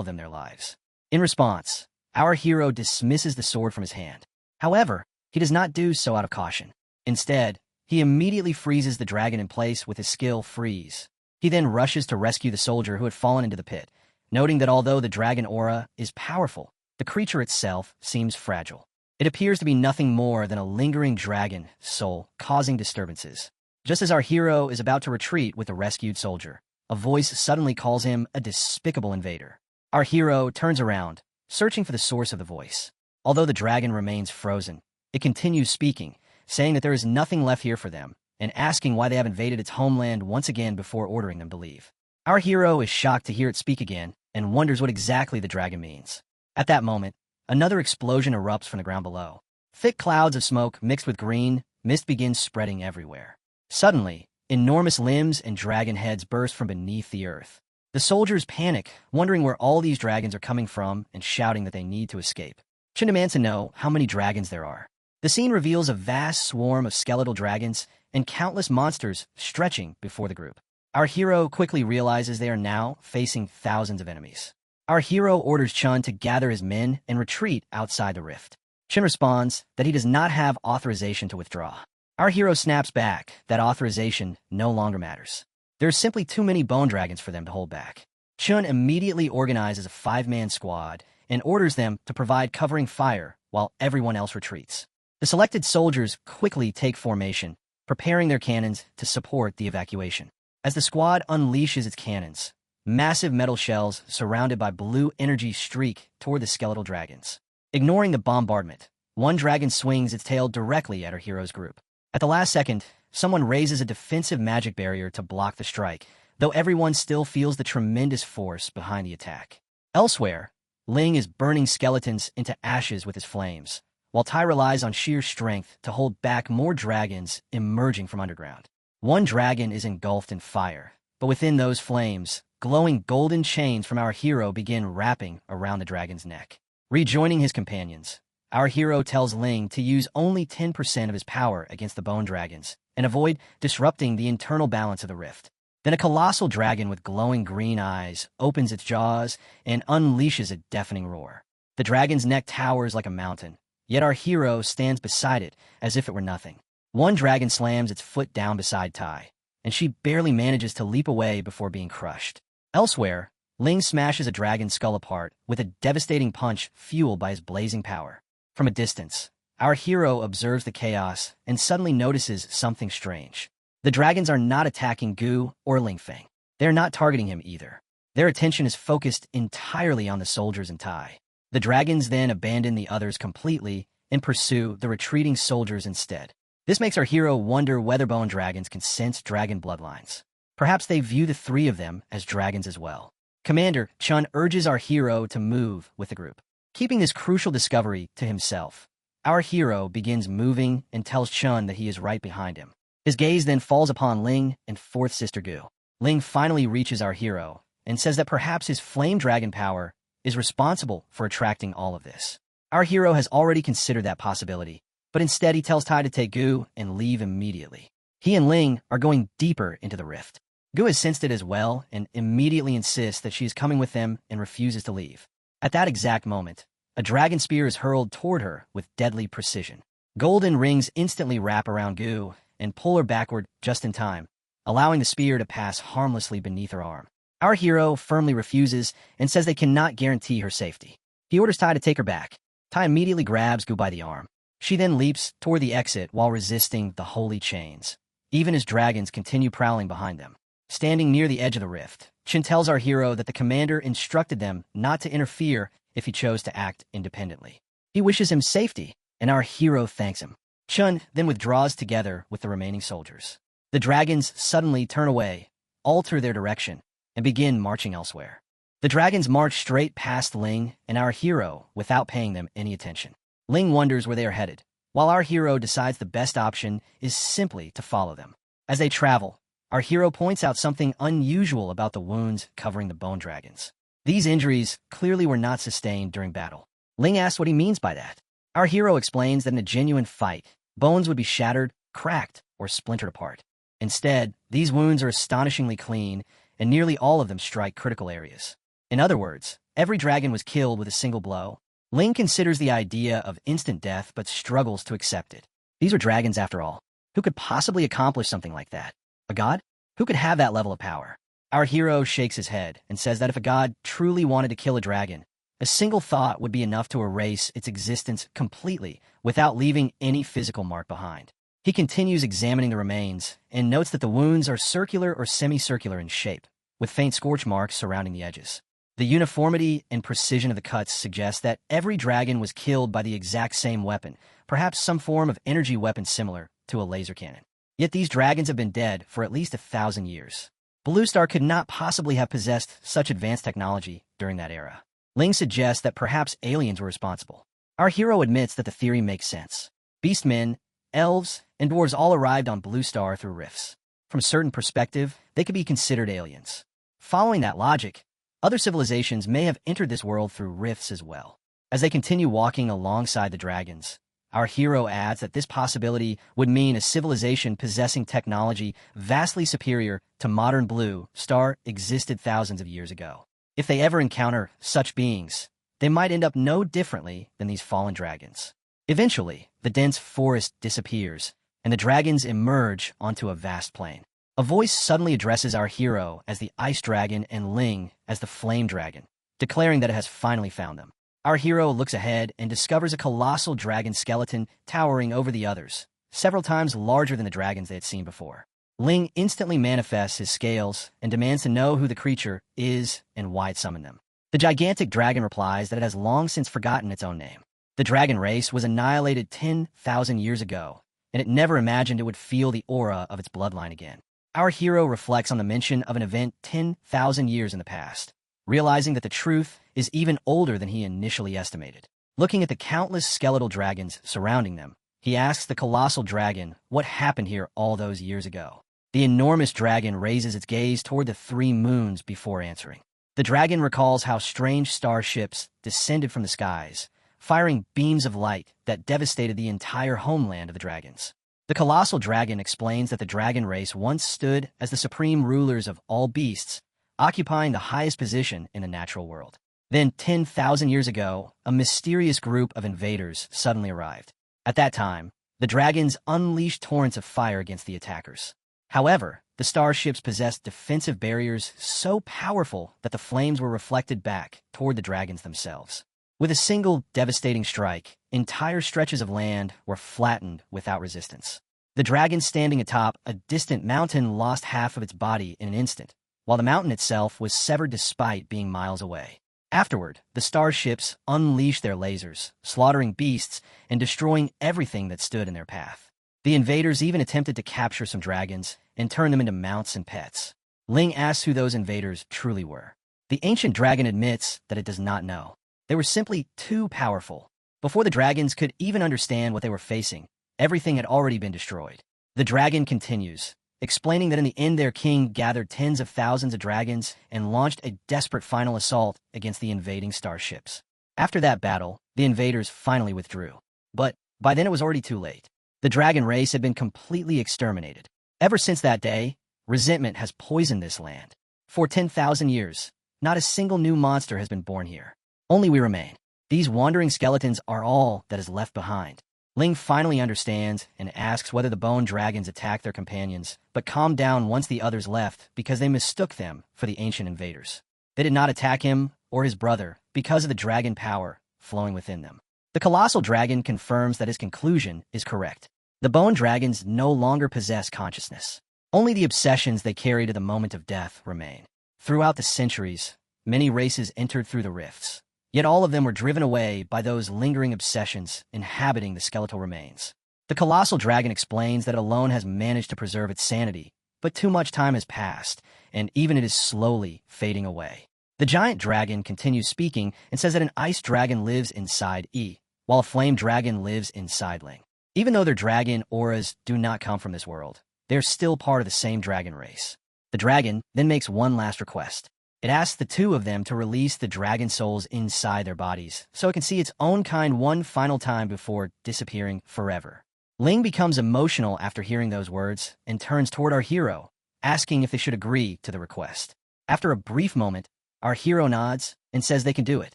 of them their lives. In response, our hero dismisses the sword from his hand. However, he does not do so out of caution. Instead, he immediately freezes the dragon in place with his skill Freeze. He then rushes to rescue the soldier who had fallen into the pit, noting that although the dragon aura is powerful, the creature itself seems fragile. It appears to be nothing more than a lingering dragon soul causing disturbances. Just as our hero is about to retreat with the rescued soldier, a voice suddenly calls him a despicable invader. Our hero turns around, searching for the source of the voice. Although the dragon remains frozen, it continues speaking, saying that there is nothing left here for them, and asking why they have invaded its homeland once again before ordering them to leave. Our hero is shocked to hear it speak again and wonders what exactly the dragon means. At that moment, another explosion erupts from the ground below. Thick clouds of smoke mixed with green mist begins spreading everywhere. Suddenly, enormous limbs and dragon heads burst from beneath the earth. The soldiers panic, wondering where all these dragons are coming from and shouting that they need to escape. Chin demands to know how many dragons there are. The scene reveals a vast swarm of skeletal dragons and countless monsters stretching before the group. Our hero quickly realizes they are now facing thousands of enemies. Our hero orders Chun to gather his men and retreat outside the rift. Chun responds that he does not have authorization to withdraw. Our hero snaps back that authorization no longer matters. There are simply too many bone dragons for them to hold back. Chun immediately organizes a 5-man squad and orders them to provide covering fire while everyone else retreats. The selected soldiers quickly take formation, preparing their cannons to support the evacuation. As the squad unleashes its cannons, massive metal shells surrounded by blue energy streak toward the skeletal dragons. Ignoring the bombardment, one dragon swings its tail directly at our hero's group. At the last second, someone raises a defensive magic barrier to block the strike, though everyone still feels the tremendous force behind the attack. Elsewhere, Ling is burning skeletons into ashes with his flames, while Tai relies on sheer strength to hold back more dragons emerging from underground. One dragon is engulfed in fire, but within those flames, glowing golden chains from our hero begin wrapping around the dragon's neck. Rejoining his companions, our hero tells Ling to use only 10% of his power against the bone dragons and avoid disrupting the internal balance of the rift. Then a colossal dragon with glowing green eyes opens its jaws and unleashes a deafening roar. The dragon's neck towers like a mountain, yet our hero stands beside it as if it were nothing. One dragon slams its foot down beside Tai, and she barely manages to leap away before being crushed. Elsewhere, Ling smashes a dragon's skull apart with a devastating punch fueled by his blazing power. From a distance, our hero observes the chaos and suddenly notices something strange. The dragons are not attacking Gu or Lingfeng. They're not targeting him either. Their attention is focused entirely on the soldiers and Tai. The dragons then abandon the others completely and pursue the retreating soldiers instead. This makes our hero wonder whether bone dragons can sense dragon bloodlines. Perhaps they view the three of them as dragons as well. Commander Chun urges our hero to move with the group. Keeping this crucial discovery to himself, our hero begins moving and tells Chun that he is right behind him. His gaze then falls upon Ling and fourth sister Gu. Ling finally reaches our hero and says that perhaps his flame dragon power is responsible for attracting all of this. Our hero has already considered that possibility, but instead he tells Tai to take Gu and leave immediately. He and Ling are going deeper into the rift. Gu has sensed it as well and immediately insists that she is coming with them and refuses to leave. At that exact moment, a dragon spear is hurled toward her with deadly precision. Golden rings instantly wrap around Gu and pull her backward just in time, allowing the spear to pass harmlessly beneath her arm. Our hero firmly refuses and says they cannot guarantee her safety. He orders Tai to take her back. Tai immediately grabs Gu by the arm. She then leaps toward the exit while resisting the holy chains, even as dragons continue prowling behind them. Standing near the edge of the rift, Chin tells our hero that the commander instructed them not to interfere if he chose to act independently. He wishes him safety, and our hero thanks him. Chun then withdraws together with the remaining soldiers. The dragons suddenly turn away, alter their direction, and begin marching elsewhere. The dragons march straight past Ling and our hero without paying them any attention. Ling wonders where they are headed, while our hero decides the best option is simply to follow them. As they travel, our hero points out something unusual about the wounds covering the bone dragons. These injuries clearly were not sustained during battle. Ling asks what he means by that. Our hero explains that in a genuine fight, bones would be shattered, cracked, or splintered apart. Instead, these wounds are astonishingly clean, and nearly all of them strike critical areas. In other words, every dragon was killed with a single blow. Ling considers the idea of instant death but struggles to accept it. These are dragons after all. Who could possibly accomplish something like that? A god? Who could have that level of power? Our hero shakes his head and says that if a god truly wanted to kill a dragon, a single thought would be enough to erase its existence completely without leaving any physical mark behind. He continues examining the remains and notes that the wounds are circular or semicircular in shape, with faint scorch marks surrounding the edges. The uniformity and precision of the cuts suggest that every dragon was killed by the exact same weapon, perhaps some form of energy weapon similar to a laser cannon. Yet these dragons have been dead for at least 1,000 years. Blue Star could not possibly have possessed such advanced technology during that era. Ling suggests that perhaps aliens were responsible. Our hero admits that the theory makes sense. Beastmen, elves, and dwarves all arrived on Blue Star through rifts. From a certain perspective, they could be considered aliens. Following that logic, other civilizations may have entered this world through rifts as well. As they continue walking alongside the dragons, our hero adds that this possibility would mean a civilization possessing technology vastly superior to modern Blue Star existed thousands of years ago. If they ever encounter such beings, they might end up no differently than these fallen dragons. Eventually, the dense forest disappears, and the dragons emerge onto a vast plain. A voice suddenly addresses our hero as the Ice Dragon and Ling as the Flame Dragon, declaring that it has finally found them. Our hero looks ahead and discovers a colossal dragon skeleton towering over the others, several times larger than the dragons they had seen before. Ling instantly manifests his scales and demands to know who the creature is and why it summoned them. The gigantic dragon replies that it has long since forgotten its own name. The dragon race was annihilated 10,000 years ago, and it never imagined it would feel the aura of its bloodline again. Our hero reflects on the mention of an event 10,000 years in the past, realizing that the truth is even older than he initially estimated. Looking at the countless skeletal dragons surrounding them, he asks the colossal dragon what happened here all those years ago. The enormous dragon raises its gaze toward the 3 moons before answering. The dragon recalls how strange starships descended from the skies, firing beams of light that devastated the entire homeland of the dragons. The colossal dragon explains that the dragon race once stood as the supreme rulers of all beasts, occupying the highest position in the natural world. Then, 10,000 years ago, a mysterious group of invaders suddenly arrived. At that time, the dragons unleashed torrents of fire against the attackers. However, the starships possessed defensive barriers so powerful that the flames were reflected back toward the dragons themselves. With a single devastating strike, entire stretches of land were flattened without resistance. The dragon standing atop a distant mountain lost half of its body in an instant, while the mountain itself was severed despite being miles away. Afterward, the starships unleashed their lasers, slaughtering beasts and destroying everything that stood in their path. The invaders even attempted to capture some dragons and turn them into mounts and pets. Ling asks who those invaders truly were. The ancient dragon admits that it does not know. They were simply too powerful. Before the dragons could even understand what they were facing, everything had already been destroyed. The dragon continues, explaining that in the end their king gathered tens of thousands of dragons and launched a desperate final assault against the invading starships. After that battle, the invaders finally withdrew. But by then it was already too late. The dragon race had been completely exterminated. Ever since that day, resentment has poisoned this land. For 10,000 years, not a single new monster has been born here. Only we remain. These wandering skeletons are all that is left behind. Ling finally understands and asks whether the bone dragons attacked their companions, but calmed down once the others left because they mistook them for the ancient invaders. They did not attack him or his brother because of the dragon power flowing within them. The colossal dragon confirms that his conclusion is correct. The bone dragons no longer possess consciousness. Only the obsessions they carry to the moment of death remain. Throughout the centuries, many races entered through the rifts. Yet all of them were driven away by those lingering obsessions inhabiting the skeletal remains. The colossal dragon explains that it alone has managed to preserve its sanity, but too much time has passed, and even it is slowly fading away. The giant dragon continues speaking and says that an ice dragon lives inside E, while a flame dragon lives inside Ling. Even though their dragon auras do not come from this world, they are still part of the same dragon race. The dragon then makes one last request. It asks the two of them to release the dragon souls inside their bodies so it can see its own kind one final time before disappearing forever. Ling becomes emotional after hearing those words and turns toward our hero, asking if they should agree to the request. After a brief moment, our hero nods and says they can do it.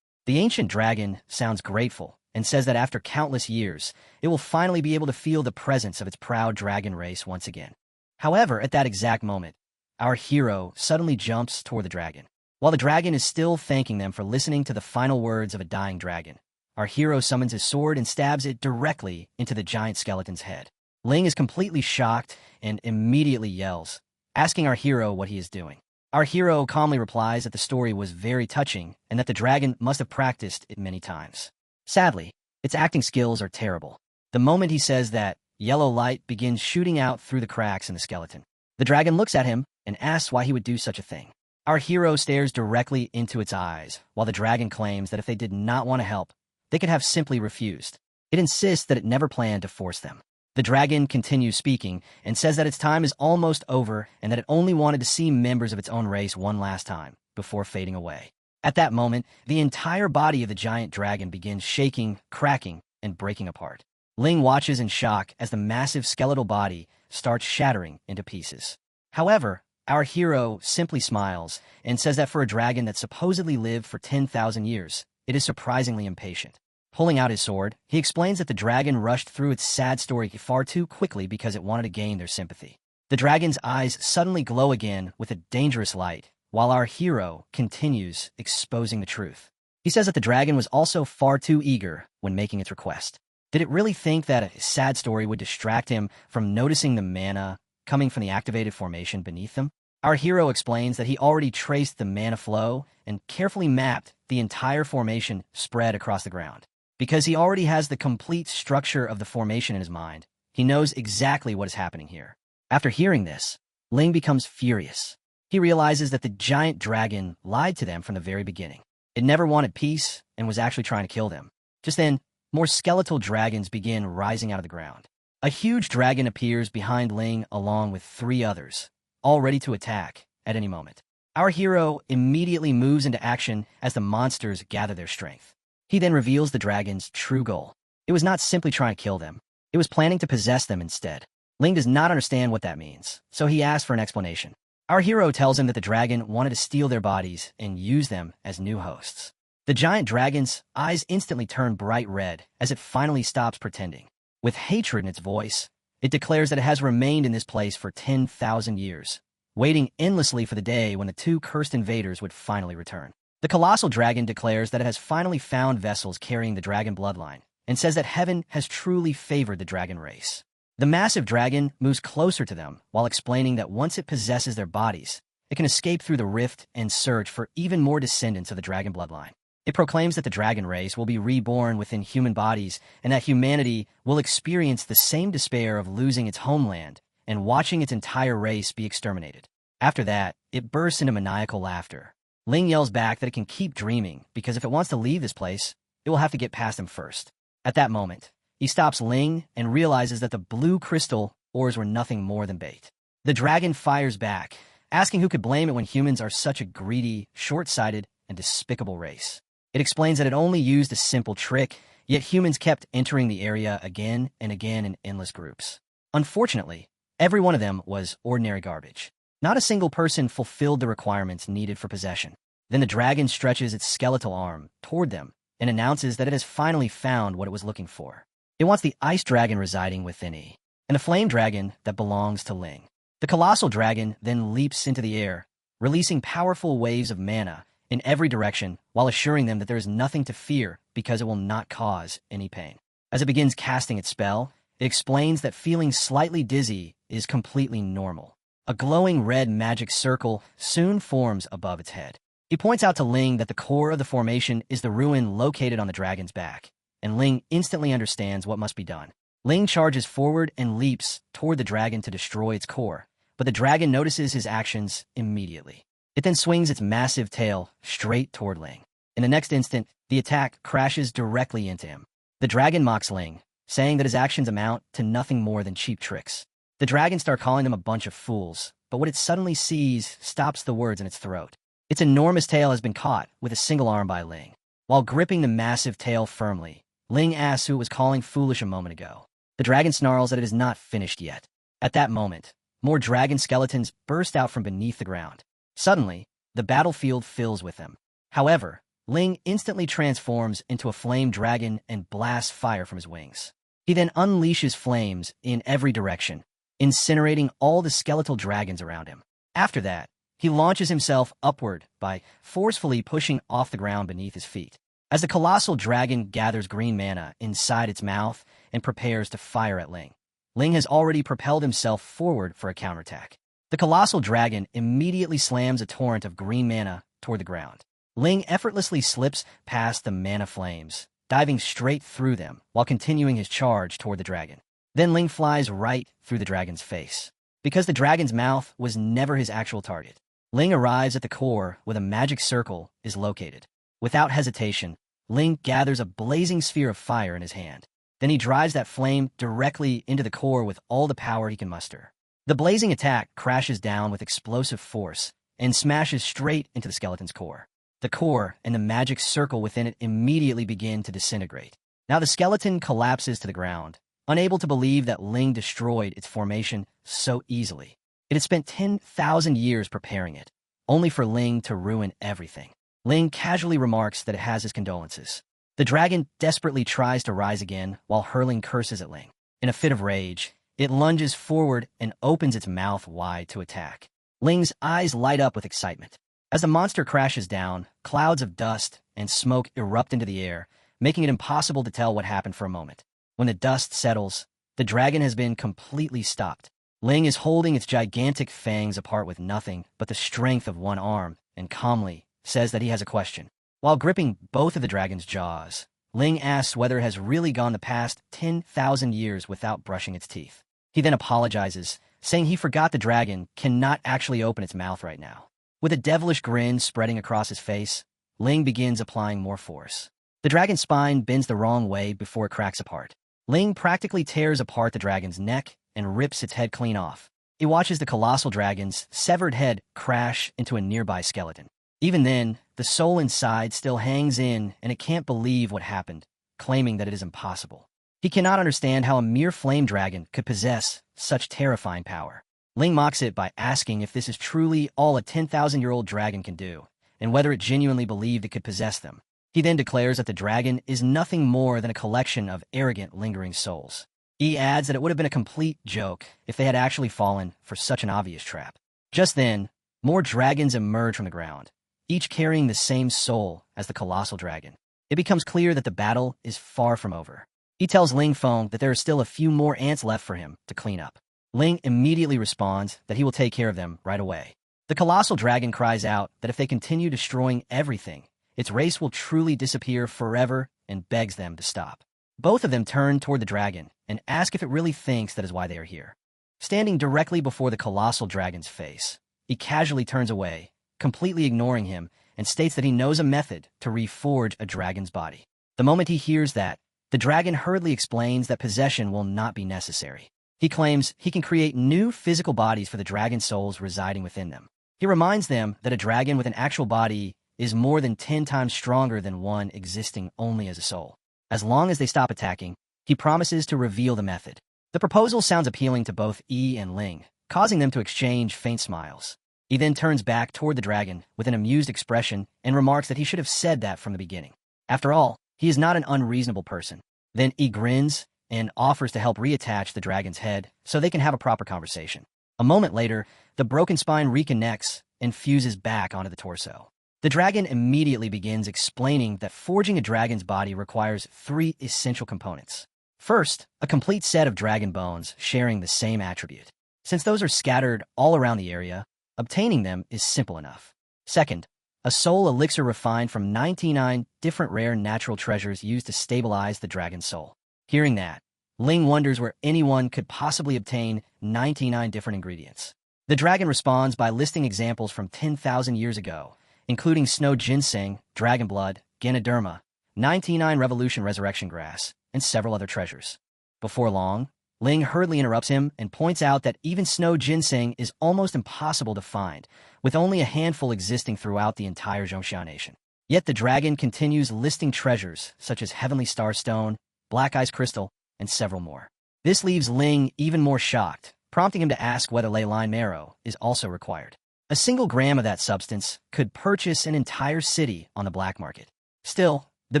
The ancient dragon sounds grateful and says that after countless years, it will finally be able to feel the presence of its proud dragon race once again. However, at that exact moment, our hero suddenly jumps toward the dragon. While the dragon is still thanking them for listening to the final words of a dying dragon, our hero summons his sword and stabs it directly into the giant skeleton's head. Ling is completely shocked and immediately yells, asking our hero what he is doing. Our hero calmly replies that the story was very touching and that the dragon must have practiced it many times. Sadly, its acting skills are terrible. The moment he says that, yellow light begins shooting out through the cracks in the skeleton. The dragon looks at him and asks why he would do such a thing. Our hero stares directly into its eyes, while the dragon claims that if they did not want to help, they could have simply refused. It insists that it never planned to force them. The dragon continues speaking and says that its time is almost over and that it only wanted to see members of its own race one last time before fading away. At that moment, the entire body of the giant dragon begins shaking, cracking, and breaking apart. Ling watches in shock as the massive skeletal body starts shattering into pieces. However, our hero simply smiles and says that for a dragon that supposedly lived for 10,000 years, it is surprisingly impatient. Pulling out his sword, he explains that the dragon rushed through its sad story far too quickly because it wanted to gain their sympathy. The dragon's eyes suddenly glow again with a dangerous light, while our hero continues exposing the truth. He says that the dragon was also far too eager when making its request. Did it really think that a sad story would distract him from noticing the mana coming from the activated formation beneath them? Our hero explains that he already traced the mana flow and carefully mapped the entire formation spread across the ground. Because he already has the complete structure of the formation in his mind, He knows exactly what is happening here. After hearing this, Ling becomes furious. He realizes that the giant dragon lied to them from the very beginning. It never wanted peace and was actually trying to kill them. Just then, more skeletal dragons begin rising out of the ground. A huge dragon appears behind Ling along with 3 others, all ready to attack at any moment. Our hero immediately moves into action as the monsters gather their strength. He then reveals the dragon's true goal. It was not simply trying to kill them. It was planning to possess them instead. Ling does not understand what that means, so he asks for an explanation. Our hero tells him that the dragon wanted to steal their bodies and use them as new hosts. The giant dragon's eyes instantly turn bright red as it finally stops pretending. With hatred in its voice, it declares that it has remained in this place for 10,000 years, waiting endlessly for the day when the 2 cursed invaders would finally return. The colossal dragon declares that it has finally found vessels carrying the dragon bloodline, and says that heaven has truly favored the dragon race. The massive dragon moves closer to them while explaining that once it possesses their bodies, it can escape through the rift and search for even more descendants of the dragon bloodline. It proclaims that the dragon race will be reborn within human bodies and that humanity will experience the same despair of losing its homeland and watching its entire race be exterminated. After that, it bursts into maniacal laughter. Ling yells back that it can keep dreaming because if it wants to leave this place, it will have to get past him first. At that moment, he stops Ling and realizes that the blue crystal ores were nothing more than bait. The dragon fires back, asking who could blame it when humans are such a greedy, short-sighted, and despicable race. It explains that it only used a simple trick, yet humans kept entering the area again and again in endless groups. Unfortunately, every one of them was ordinary garbage. Not a single person fulfilled the requirements needed for possession. Then the dragon stretches its skeletal arm toward them and announces that it has finally found what it was looking for. It wants the ice dragon residing within it, and the flame dragon that belongs to Ling. The colossal dragon then leaps into the air, releasing powerful waves of mana in every direction while assuring them that there is nothing to fear because it will not cause any pain. As it begins casting its spell, it explains that feeling slightly dizzy is completely normal. A glowing red magic circle soon forms above its head. He points out to Ling that the core of the formation is the ruin located on the dragon's back, and Ling instantly understands what must be done. Ling charges forward and leaps toward the dragon to destroy its core, but the dragon notices his actions immediately. It then swings its massive tail straight toward Ling. In the next instant, the attack crashes directly into him. The dragon mocks Ling, saying that his actions amount to nothing more than cheap tricks. The dragon starts calling them a bunch of fools, but what it suddenly sees stops the words in its throat. Its enormous tail has been caught with a single arm by Ling. While gripping the massive tail firmly, Ling asks who it was calling foolish a moment ago. The dragon snarls that it is not finished yet. At that moment, more dragon skeletons burst out from beneath the ground. Suddenly, the battlefield fills with them. However, Ling instantly transforms into a flame dragon and blasts fire from his wings. He then unleashes flames in every direction, incinerating all the skeletal dragons around him. After that, he launches himself upward by forcefully pushing off the ground beneath his feet. As the colossal dragon gathers green mana inside its mouth and prepares to fire at Ling, Ling has already propelled himself forward for a counterattack. The colossal dragon immediately slams a torrent of green mana toward the ground. Ling effortlessly slips past the mana flames, diving straight through them while continuing his charge toward the dragon. Then Ling flies right through the dragon's face. Because the dragon's mouth was never his actual target, Ling arrives at the core where the magic circle is located. Without hesitation, Ling gathers a blazing sphere of fire in his hand. Then he drives that flame directly into the core with all the power he can muster. The blazing attack crashes down with explosive force and smashes straight into the skeleton's core. The core and the magic circle within it immediately begin to disintegrate. Now the skeleton collapses to the ground, unable to believe that Ling destroyed its formation so easily. It had spent 10,000 years preparing it, only for Ling to ruin everything. Ling casually remarks that it has his condolences. The dragon desperately tries to rise again while hurling curses at Ling. In a fit of rage, it lunges forward and opens its mouth wide to attack. Ling's eyes light up with excitement. As the monster crashes down, clouds of dust and smoke erupt into the air, making it impossible to tell what happened for a moment. When the dust settles, the dragon has been completely stopped. Ling is holding its gigantic fangs apart with nothing but the strength of one arm and calmly says that he has a question. While gripping both of the dragon's jaws, Ling asks whether it has really gone the past 10,000 years without brushing its teeth. He then apologizes, saying he forgot the dragon cannot actually open its mouth right now. With a devilish grin spreading across his face, Ling begins applying more force. The dragon's spine bends the wrong way before it cracks apart. Ling practically tears apart the dragon's neck and rips its head clean off. He watches the colossal dragon's severed head crash into a nearby skeleton. Even then, the soul inside still hangs in and it can't believe what happened, claiming that it is impossible. He cannot understand how a mere flame dragon could possess such terrifying power. Ling mocks it by asking if this is truly all a 10,000-year-old dragon can do, and whether it genuinely believed it could possess them. He then declares that the dragon is nothing more than a collection of arrogant, lingering souls. He adds that it would have been a complete joke if they had actually fallen for such an obvious trap. Just then, more dragons emerge from the ground, each carrying the same soul as the colossal dragon. It becomes clear that the battle is far from over. He tells Ling Feng that there are still a few more ants left for him to clean up. Ling immediately responds that he will take care of them right away. The colossal dragon cries out that if they continue destroying everything, its race will truly disappear forever and begs them to stop. Both of them turn toward the dragon and ask if it really thinks that is why they are here. Standing directly before the colossal dragon's face, he casually turns away, completely ignoring him, and states that he knows a method to reforge a dragon's body. The moment he hears that, the dragon hurriedly explains that possession will not be necessary. He claims he can create new physical bodies for the dragon souls residing within them. He reminds them that a dragon with an actual body is more than 10 times stronger than one existing only as a soul. As long as they stop attacking, he promises to reveal the method. The proposal sounds appealing to both Yi and Ling, causing them to exchange faint smiles. He then turns back toward the dragon with an amused expression and remarks that he should have said that from the beginning. After all, he is not an unreasonable person. Then Yi grins and offers to help reattach the dragon's head so they can have a proper conversation. A moment later, the broken spine reconnects and fuses back onto the torso. The dragon immediately begins explaining that forging a dragon's body requires 3 essential components. First, a complete set of dragon bones sharing the same attribute. Since those are scattered all around the area, obtaining them is simple enough. Second, a soul elixir refined from 99 different rare natural treasures used to stabilize the dragon's soul. Hearing that, Ling wonders where anyone could possibly obtain 99 different ingredients. The dragon responds by listing examples from 10,000 years ago, including snow ginseng, dragon blood, ganoderma, 99 revolution resurrection grass, and several other treasures. Before long, Ling hurriedly interrupts him and points out that even snow ginseng is almost impossible to find, with only a handful existing throughout the entire Zhongxia nation. Yet the dragon continues listing treasures such as heavenly star stone, black ice crystal, and several more. This leaves Ling even more shocked, prompting him to ask whether ley line marrow is also required. A single gram of that substance could purchase an entire city on the black market. Still, the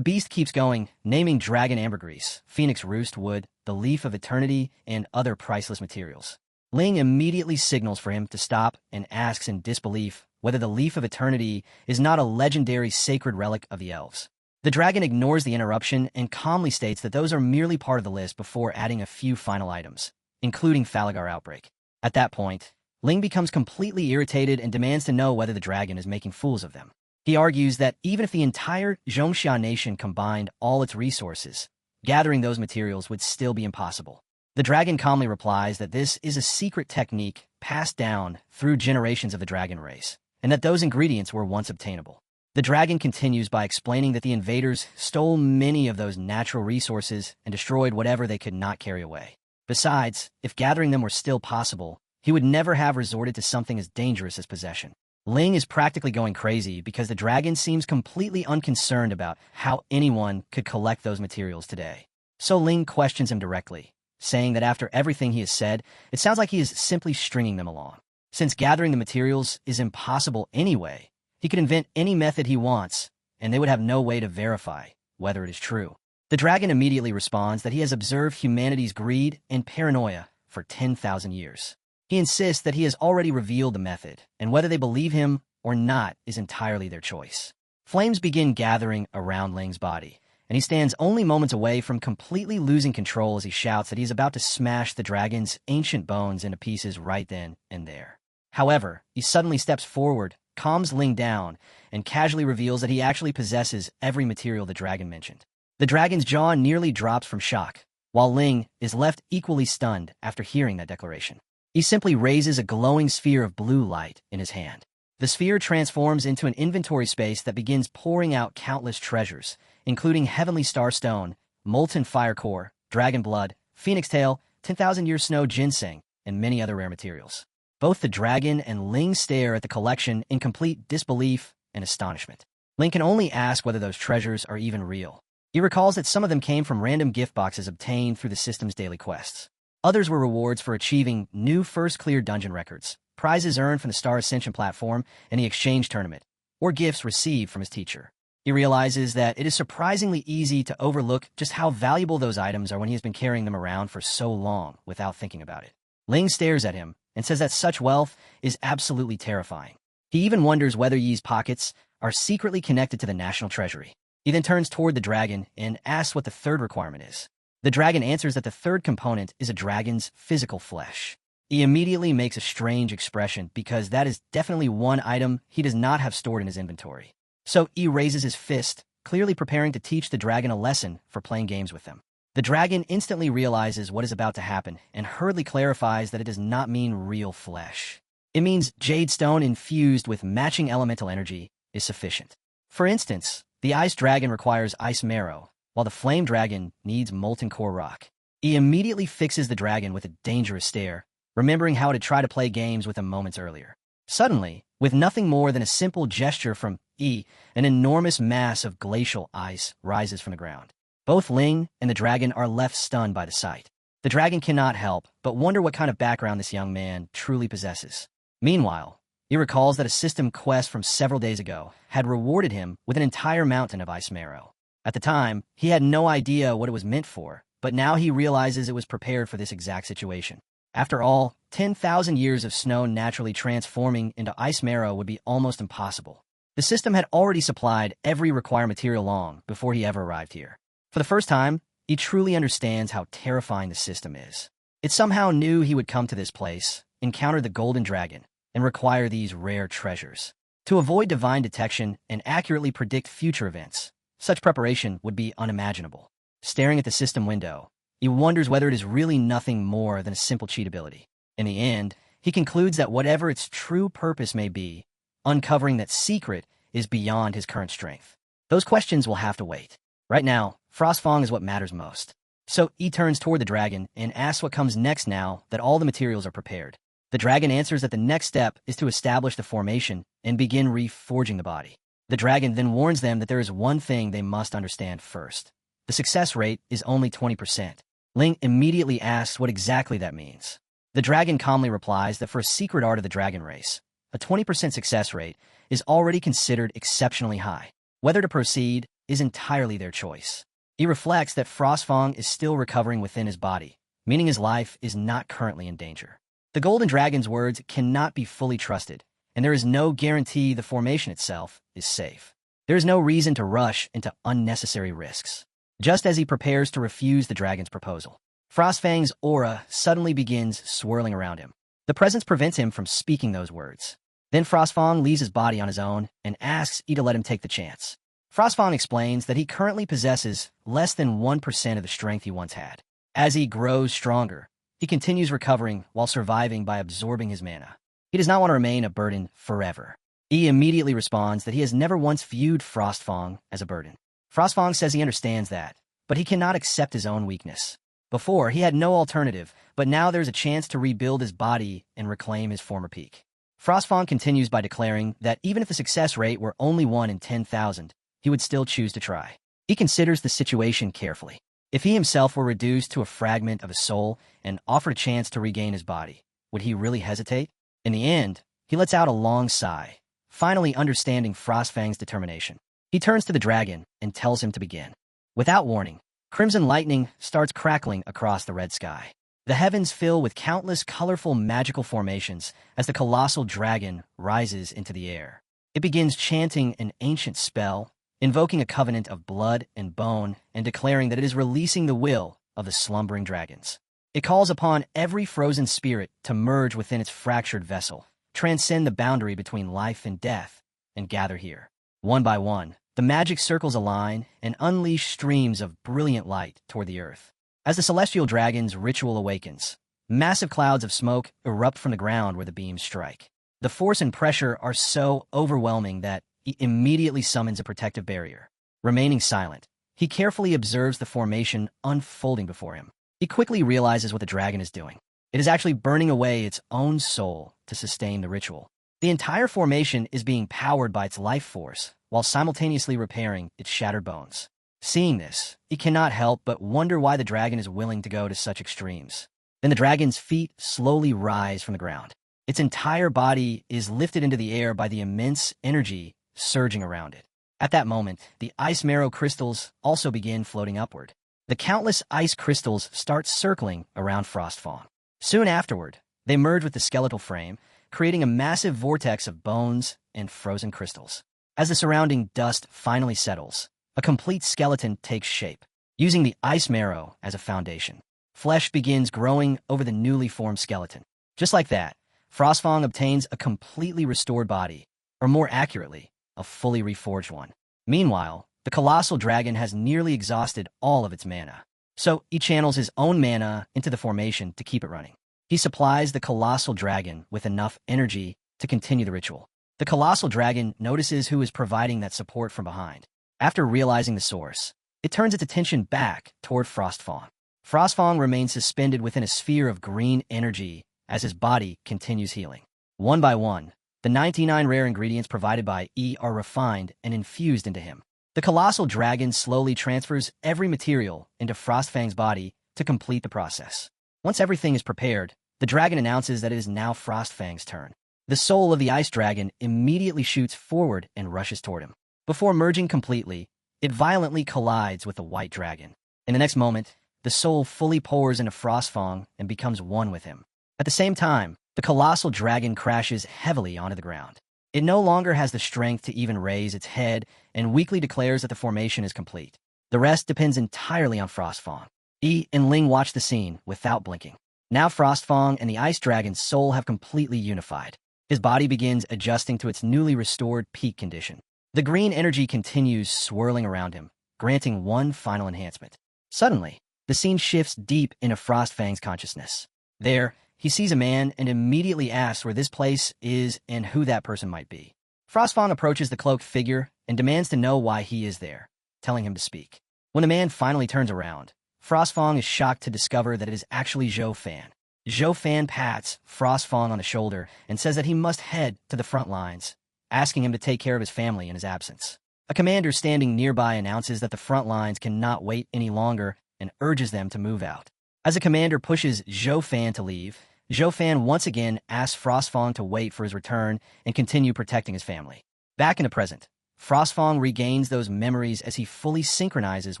beast keeps going, naming dragon ambergris, phoenix roost wood, the leaf of eternity, and other priceless materials. Ling immediately signals for him to stop and asks in disbelief whether the leaf of eternity is not a legendary sacred relic of the elves. The dragon ignores the interruption and calmly states that those are merely part of the list before adding a few final items, including Falagar outbreak. At that point, Ling becomes completely irritated and demands to know whether the dragon is making fools of them. He argues that even if the entire Zhongxia nation combined all its resources, gathering those materials would still be impossible. The dragon calmly replies that this is a secret technique passed down through generations of the dragon race, and that those ingredients were once obtainable. The dragon continues by explaining that the invaders stole many of those natural resources and destroyed whatever they could not carry away. Besides, if gathering them were still possible, he would never have resorted to something as dangerous as possession. Ling is practically going crazy because the dragon seems completely unconcerned about how anyone could collect those materials today. So Ling questions him directly, saying that after everything he has said, it sounds like he is simply stringing them along. Since gathering the materials is impossible anyway, he could invent any method he wants, and they would have no way to verify whether it is true. The dragon immediately responds that he has observed humanity's greed and paranoia for 10,000 years. He insists that he has already revealed the method, and whether they believe him or not is entirely their choice. Flames begin gathering around Ling's body, and he stands only moments away from completely losing control as he shouts that he is about to smash the dragon's ancient bones into pieces right then and there. However, he suddenly steps forward, calms Ling down, and casually reveals that he actually possesses every material the dragon mentioned. The dragon's jaw nearly drops from shock, while Ling is left equally stunned after hearing that declaration. He simply raises a glowing sphere of blue light in his hand. The sphere transforms into an inventory space that begins pouring out countless treasures, including heavenly star stone, molten fire core, dragon blood, phoenix tail, 10,000-year snow ginseng, and many other rare materials. Both the dragon and Ling stare at the collection in complete disbelief and astonishment. Ling can only ask whether those treasures are even real. He recalls that some of them came from random gift boxes obtained through the system's daily quests. Others were rewards for achieving new first clear dungeon records, prizes earned from the Star Ascension platform and the exchange tournament, or gifts received from his teacher. He realizes that it is surprisingly easy to overlook just how valuable those items are when he has been carrying them around for so long without thinking about it. Ling stares at him and says that such wealth is absolutely terrifying. He even wonders whether Yi's pockets are secretly connected to the national treasury. He then turns toward the dragon and asks what the third requirement is. The dragon answers that the third component is a dragon's physical flesh. He immediately makes a strange expression because that is definitely one item he does not have stored in his inventory. So he raises his fist, clearly preparing to teach the dragon a lesson for playing games with them. The dragon instantly realizes what is about to happen and hurriedly clarifies that it does not mean real flesh. It means jade stone infused with matching elemental energy is sufficient. For instance, the ice dragon requires ice marrow, while the flame dragon needs molten core rock. He immediately fixes the dragon with a dangerous stare, remembering how to try to play games with him moments earlier. Suddenly, with nothing more than a simple gesture from E, an enormous mass of glacial ice rises from the ground. Both Ling and the dragon are left stunned by the sight. The dragon cannot help but wonder what kind of background this young man truly possesses. Meanwhile, he recalls that a system quest from several days ago had rewarded him with an entire mountain of ice marrow. At the time, he had no idea what it was meant for, but now he realizes it was prepared for this exact situation. After all, 10,000 years of snow naturally transforming into ice marrow would be almost impossible. The system had already supplied every required material long before he ever arrived here. For the first time, he truly understands how terrifying the system is. It somehow knew he would come to this place, encounter the golden dragon, and require these rare treasures. To avoid divine detection and accurately predict future events, such preparation would be unimaginable. Staring at the system window, he wonders whether it is really nothing more than a simple cheat ability. In the end, he concludes that whatever its true purpose may be, uncovering that secret is beyond his current strength. Those questions will have to wait. Right now, Frostfang is what matters most. So he turns toward the dragon and asks what comes next now that all the materials are prepared. The dragon answers that the next step is to establish the formation and begin reforging the body. The dragon then warns them that there is one thing they must understand first. The success rate is only 20%. Ling immediately asks what exactly that means. The dragon calmly replies that for a secret art of the dragon race, a 20% success rate is already considered exceptionally high. Whether to proceed is entirely their choice. He reflects that Frostfang is still recovering within his body, meaning his life is not currently in danger. The golden dragon's words cannot be fully trusted, and there is no guarantee the formation itself is safe. There is no reason to rush into unnecessary risks. Just as he prepares to refuse the dragon's proposal, Frostfang's aura suddenly begins swirling around him. The presence prevents him from speaking those words. Then Frostfang leaves his body on his own and asks E to let him take the chance. Frostfang explains that he currently possesses less than 1% of the strength he once had. As he grows stronger, he continues recovering while surviving by absorbing his mana. He does not want to remain a burden forever. E immediately responds that he has never once viewed Frostfang as a burden. Frostfang says he understands that, but he cannot accept his own weakness. Before, he had no alternative, but now there's a chance to rebuild his body and reclaim his former peak. Frostfang continues by declaring that even if the success rate were only 1 in 10,000, he would still choose to try. He considers the situation carefully. If he himself were reduced to a fragment of his soul and offered a chance to regain his body, would he really hesitate? In the end, he lets out a long sigh, finally understanding Frostfang's determination. He turns to the dragon and tells him to begin. Without warning, crimson lightning starts crackling across the red sky. The heavens fill with countless colorful magical formations as the colossal dragon rises into the air. It begins chanting an ancient spell, invoking a covenant of blood and bone and declaring that it is releasing the will of the slumbering dragons. It calls upon every frozen spirit to merge within its fractured vessel, transcend the boundary between life and death, and gather here. One by one, The magic circles align and unleash streams of brilliant light toward the earth. As the celestial dragon's ritual awakens, massive clouds of smoke erupt from the ground where the beams strike. The force and pressure are so overwhelming that he immediately summons a protective barrier. Remaining silent, he carefully observes the formation unfolding before him. He quickly realizes what the dragon is doing. It is actually burning away its own soul to sustain the ritual. The entire formation is being powered by its life force, while simultaneously repairing its shattered bones. Seeing this, he cannot help but wonder why the dragon is willing to go to such extremes. Then the dragon's feet slowly rise from the ground. Its entire body is lifted into the air by the immense energy surging around it. At that moment, the ice marrow crystals also begin floating upward. The countless ice crystals start circling around Frostfawn. Soon afterward, they merge with the skeletal frame, creating a massive vortex of bones and frozen crystals. As the surrounding dust finally settles, a complete skeleton takes shape. Using the ice marrow as a foundation, flesh begins growing over the newly formed skeleton. Just like that, Frostfawn obtains a completely restored body, or more accurately, a fully reforged one. Meanwhile, the colossal dragon has nearly exhausted all of its mana. So he channels his own mana into the formation to keep it running. He supplies the colossal dragon with enough energy to continue the ritual. The colossal dragon notices who is providing that support from behind. After realizing the source, it turns its attention back toward Frostfawn. Frostfawn remains suspended within a sphere of green energy as his body continues healing. One by one, the 99 rare ingredients provided by E are refined and infused into him. The colossal dragon slowly transfers every material into Frostfang's body to complete the process. Once everything is prepared, the dragon announces that it is now Frostfang's turn. The soul of the ice dragon immediately shoots forward and rushes toward him. Before merging completely, it violently collides with the white dragon. In the next moment, the soul fully pours into Frostfang and becomes one with him. At the same time, the colossal dragon crashes heavily onto the ground. It no longer has the strength to even raise its head and weakly declares that the formation is complete. The rest depends entirely on Frostfang. E and Ling watch the scene without blinking. Now Frostfang and the ice dragon's soul have completely unified. His body begins adjusting to its newly restored peak condition. The green energy continues swirling around him, granting one final enhancement. Suddenly, the scene shifts deep into Frostfang's consciousness. There, he sees a man and immediately asks where this place is and who that person might be. Frostfang approaches the cloaked figure and demands to know why he is there, telling him to speak. When the man finally turns around, Frostfang is shocked to discover that it is actually Zhou Fan. Zhou Fan pats Frostfang on the shoulder and says that he must head to the front lines, asking him to take care of his family in his absence. A commander standing nearby announces that the front lines cannot wait any longer and urges them to move out. As the commander pushes Zhou Fan to leave, Zhou Fan once again asks Frostfang to wait for his return and continue protecting his family. Back in the present, Frostfang regains those memories as he fully synchronizes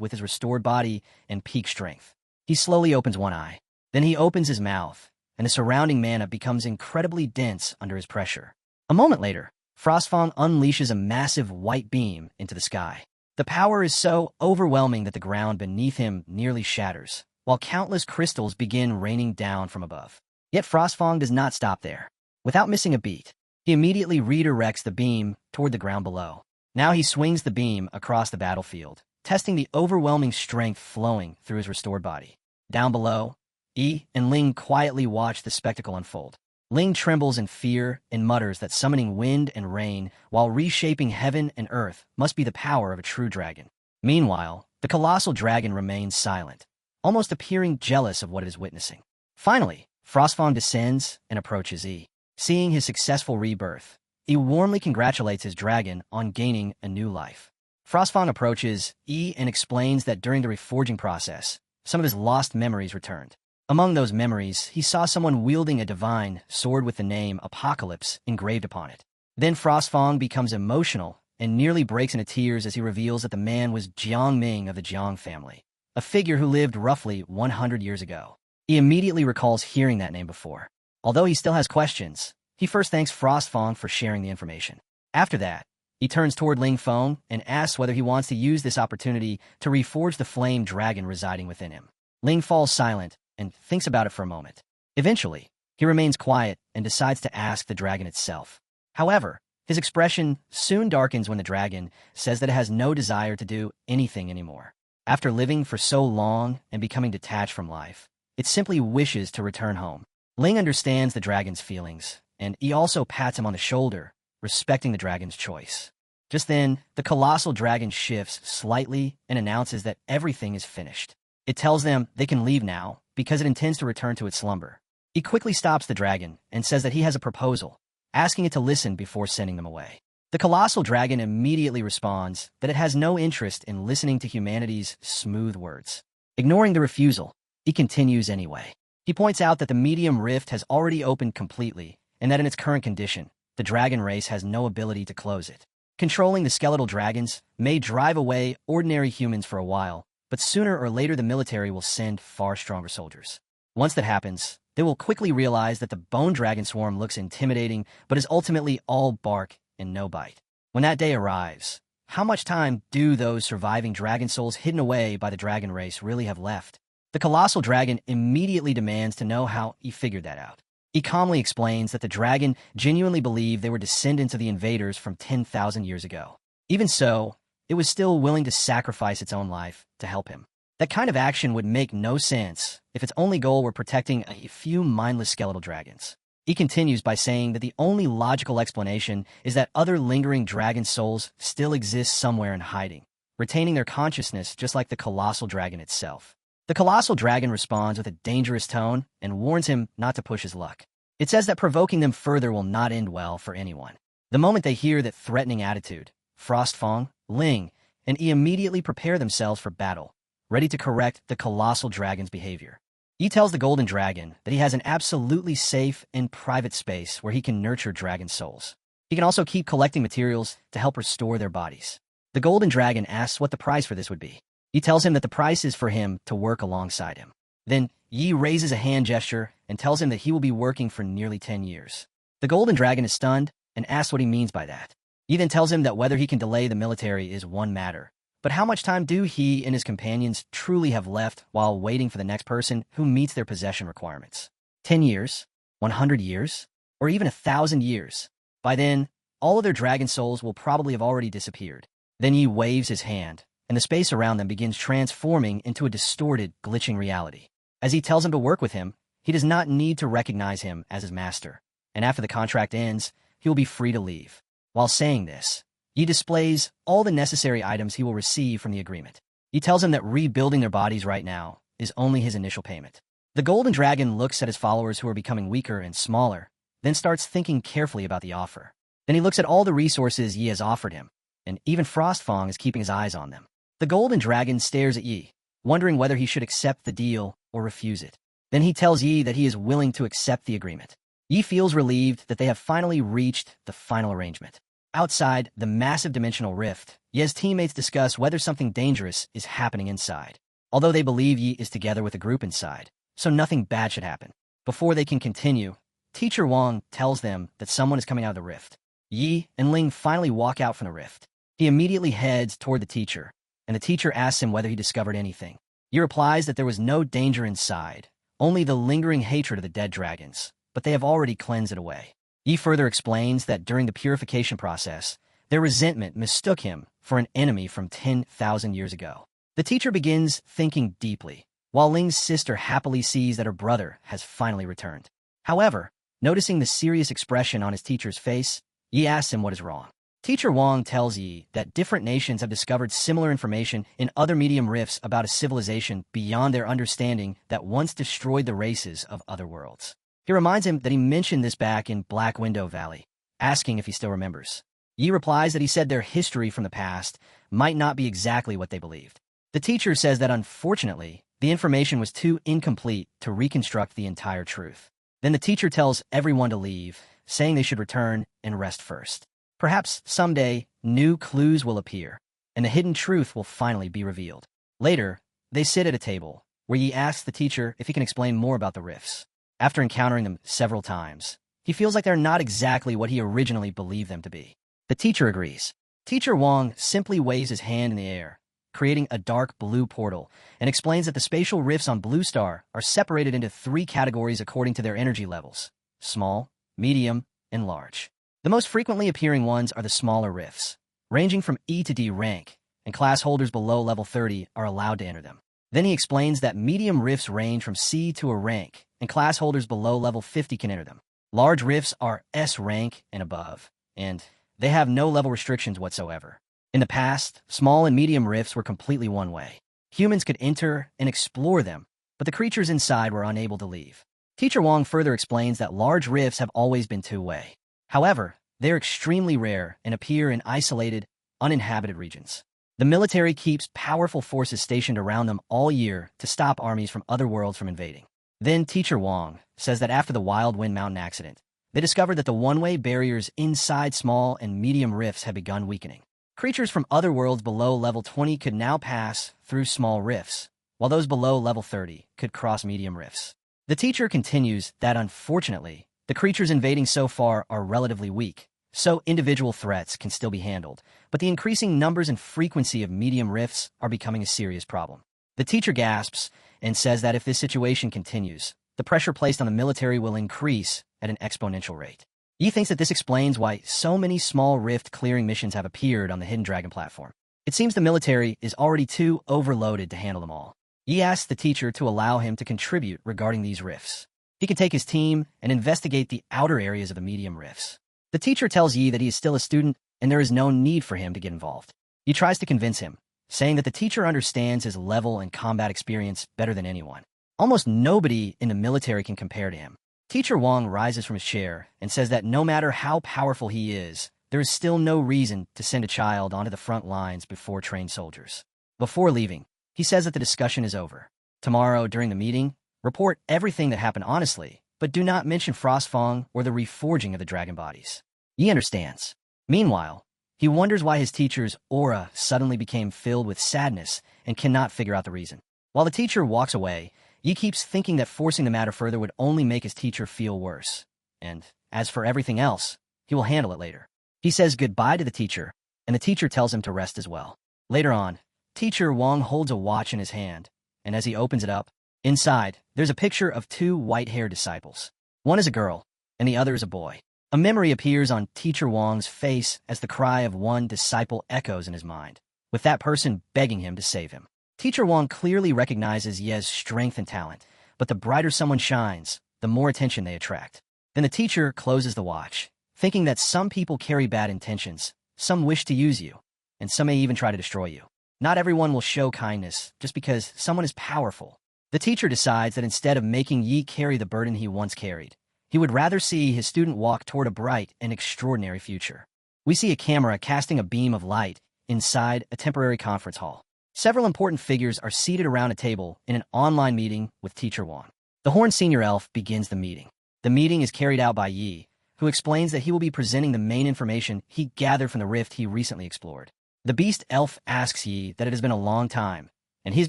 with his restored body and peak strength. He slowly opens one eye. Then he opens his mouth, and the surrounding mana becomes incredibly dense under his pressure. A moment later, Frostfang unleashes a massive white beam into the sky. The power is so overwhelming that the ground beneath him nearly shatters, while countless crystals begin raining down from above. Yet Frostfang does not stop there. Without missing a beat, he immediately redirects the beam toward the ground below. Now he swings the beam across the battlefield, testing the overwhelming strength flowing through his restored body. Down below, E and Ling quietly watch the spectacle unfold. Ling trembles in fear and mutters that summoning wind and rain while reshaping heaven and earth must be the power of a true dragon. Meanwhile, the colossal dragon remains silent, almost appearing jealous of what it is witnessing. Finally, Frostfang descends and approaches E. Seeing his successful rebirth, he warmly congratulates his dragon on gaining a new life. Frostfang approaches E and explains that during the reforging process, some of his lost memories returned. Among those memories, he saw someone wielding a divine sword with the name Apocalypse engraved upon it. Then Frostfang becomes emotional and nearly breaks into tears as he reveals that the man was Jiang Ming of the Jiang family, a figure who lived roughly 100 years ago. He immediately recalls hearing that name before. Although he still has questions, he first thanks Frostfang for sharing the information. After that, he turns toward Ling Feng and asks whether he wants to use this opportunity to reforge the flame dragon residing within him. Ling falls silent and thinks about it for a moment. Eventually, he remains quiet and decides to ask the dragon itself. However, His expression soon darkens when the dragon says that it has no desire to do anything anymore. After living for so long and becoming detached from life, it simply wishes to return home. Ling understands the dragon's feelings, and he also pats him on the shoulder, respecting the dragon's choice. Just then, the colossal dragon shifts slightly and announces that everything is finished. It tells them they can leave now because it intends to return to its slumber. He quickly stops the dragon and says that he has a proposal, asking it to listen before sending them away. The colossal dragon immediately responds that it has no interest in listening to humanity's smooth words. Ignoring the refusal, he continues anyway. He points out that the medium rift has already opened completely, and that in its current condition, the dragon race has no ability to close it. Controlling the skeletal dragons may drive away ordinary humans for a while, but sooner or later the military will send far stronger soldiers. Once that happens, they will quickly realize that the bone dragon swarm looks intimidating, but is ultimately all bark and no bite. When that day arrives, how much time do those surviving dragon souls hidden away by the dragon race really have left? The colossal dragon immediately demands to know how he figured that out. He calmly explains that the dragon genuinely believed they were descendants of the invaders from 10,000 years ago. Even so, it was still willing to sacrifice its own life to help him. That kind of action would make no sense if its only goal were protecting a few mindless skeletal dragons. He continues by saying that the only logical explanation is that other lingering dragon souls still exist somewhere in hiding, retaining their consciousness just like the colossal dragon itself. The colossal dragon responds with a dangerous tone and warns him not to push his luck. It says that provoking them further will not end well for anyone. The moment they hear that threatening attitude, Frostfang, Ling, and Yi immediately prepare themselves for battle, ready to correct the colossal dragon's behavior. He tells the golden dragon that he has an absolutely safe and private space where he can nurture dragon souls. He can also keep collecting materials to help restore their bodies. The golden dragon asks what the price for this would be. He tells him that the price is for him to work alongside him. Then Yi raises a hand gesture and tells him that he will be working for nearly 10 years. The golden dragon is stunned and asks what he means by that. He then tells him that whether he can delay the military is one matter, but how much time do he and his companions truly have left while waiting for the next person who meets their possession requirements? 10 years? 100 years? Or even 1,000 years? By then, all of their dragon souls will probably have already disappeared. Then Yi waves his hand, and the space around them begins transforming into a distorted, glitching reality. As he tells him to work with him, he does not need to recognize him as his master, and after the contract ends, he will be free to leave. While saying this, Yi displays all the necessary items he will receive from the agreement. He tells him that rebuilding their bodies right now is only his initial payment. The golden dragon looks at his followers who are becoming weaker and smaller, then starts thinking carefully about the offer. Then he looks at all the resources Yi has offered him, and even Frostfang is keeping his eyes on them. The golden dragon stares at Yi, wondering whether he should accept the deal or refuse it. Then he tells Yi that he is willing to accept the agreement. Yi feels relieved that they have finally reached the final arrangement. Outside the massive dimensional rift, Yi's teammates discuss whether something dangerous is happening inside. Although they believe Yi is together with a group inside, so nothing bad should happen. Before they can continue, Teacher Wang tells them that someone is coming out of the rift. Yi and Ling finally walk out from the rift. He immediately heads toward the teacher, and the teacher asks him whether he discovered anything. Yi replies that there was no danger inside, only the lingering hatred of the dead dragons, but they have already cleansed it away. Yi further explains that during the purification process, their resentment mistook him for an enemy from 10,000 years ago. The teacher begins thinking deeply, while Ling's sister happily sees that her brother has finally returned. However, noticing the serious expression on his teacher's face, Yi asks him what is wrong. Teacher Wang tells Yi that different nations have discovered similar information in other medium rifts about a civilization beyond their understanding that once destroyed the races of other worlds. He reminds him that he mentioned this back in Black Window Valley, asking if he still remembers. Yi replies that he said their history from the past might not be exactly what they believed. The teacher says that unfortunately, the information was too incomplete to reconstruct the entire truth. Then the teacher tells everyone to leave, saying they should return and rest first. Perhaps someday, new clues will appear, and the hidden truth will finally be revealed. Later, they sit at a table, where Yi asks the teacher if he can explain more about the rifts. After encountering them several times, he feels like they're not exactly what he originally believed them to be. The teacher agrees. Teacher Wang simply waves his hand in the air, creating a dark blue portal, and explains that the spatial rifts on Blue Star are separated into 3 categories according to their energy levels: small, medium, and large. The most frequently appearing ones are the smaller rifts, ranging from E to D rank, and class holders below level 30 are allowed to enter them. Then he explains that medium rifts range from C to a rank, and class holders below level 50 can enter them. Large rifts are S rank and above, and they have no level restrictions whatsoever. In the past, small and medium rifts were completely one-way. Humans could enter and explore them, but the creatures inside were unable to leave. Teacher Wong further explains that large rifts have always been two-way. However, they are extremely rare and appear in isolated, uninhabited regions. The military keeps powerful forces stationed around them all year to stop armies from other worlds from invading. Then Teacher Wong says that after the Wild Wind Mountain accident, they discovered that the one-way barriers inside small and medium rifts had begun weakening. Creatures from other worlds below level 20 could now pass through small rifts, while those below level 30 could cross medium rifts. The teacher continues that unfortunately, the creatures invading so far are relatively weak, so individual threats can still be handled, but the increasing numbers and frequency of medium rifts are becoming a serious problem. The teacher gasps and says that if this situation continues, the pressure placed on the military will increase at an exponential rate. Yi thinks that this explains why so many small rift-clearing missions have appeared on the Hidden Dragon platform. It seems the military is already too overloaded to handle them all. Yi asks the teacher to allow him to contribute regarding these rifts. He can take his team and investigate the outer areas of the medium rifts. The teacher tells Yi that he is still a student and there is no need for him to get involved. He tries to convince him, saying that the teacher understands his level and combat experience better than anyone. Almost nobody in the military can compare to him. Teacher Wong rises from his chair and says that no matter how powerful he is, there is still no reason to send a child onto the front lines before trained soldiers. Before leaving, he says that the discussion is over. Tomorrow, during the meeting, report everything that happened honestly, but do not mention Frostfang or the reforging of the dragon bodies. He understands. Meanwhile, he wonders why his teacher's aura suddenly became filled with sadness and cannot figure out the reason. While the teacher walks away, Yi keeps thinking that forcing the matter further would only make his teacher feel worse. And as for everything else, he will handle it later. He says goodbye to the teacher, and the teacher tells him to rest as well. Later on, Teacher Wong holds a watch in his hand, and as he opens it up, inside, there's a picture of two white-haired disciples. One is a girl, and the other is a boy. A memory appears on Teacher Wong's face as the cry of one disciple echoes in his mind, with that person begging him to save him. Teacher Wong clearly recognizes Ye's strength and talent, but the brighter someone shines, the more attention they attract. Then the teacher closes the watch, thinking that some people carry bad intentions, some wish to use you, and some may even try to destroy you. Not everyone will show kindness just because someone is powerful. The teacher decides that instead of making Yi carry the burden he once carried, he would rather see his student walk toward a bright and extraordinary future. We see a camera casting a beam of light inside a temporary conference hall. Several important figures are seated around a table in an online meeting with Teacher Wong. The Horned Senior Elf begins the meeting. The meeting is carried out by Yi, who explains that he will be presenting the main information he gathered from the rift he recently explored. The Beast Elf asks Yi that it has been a long time, and he has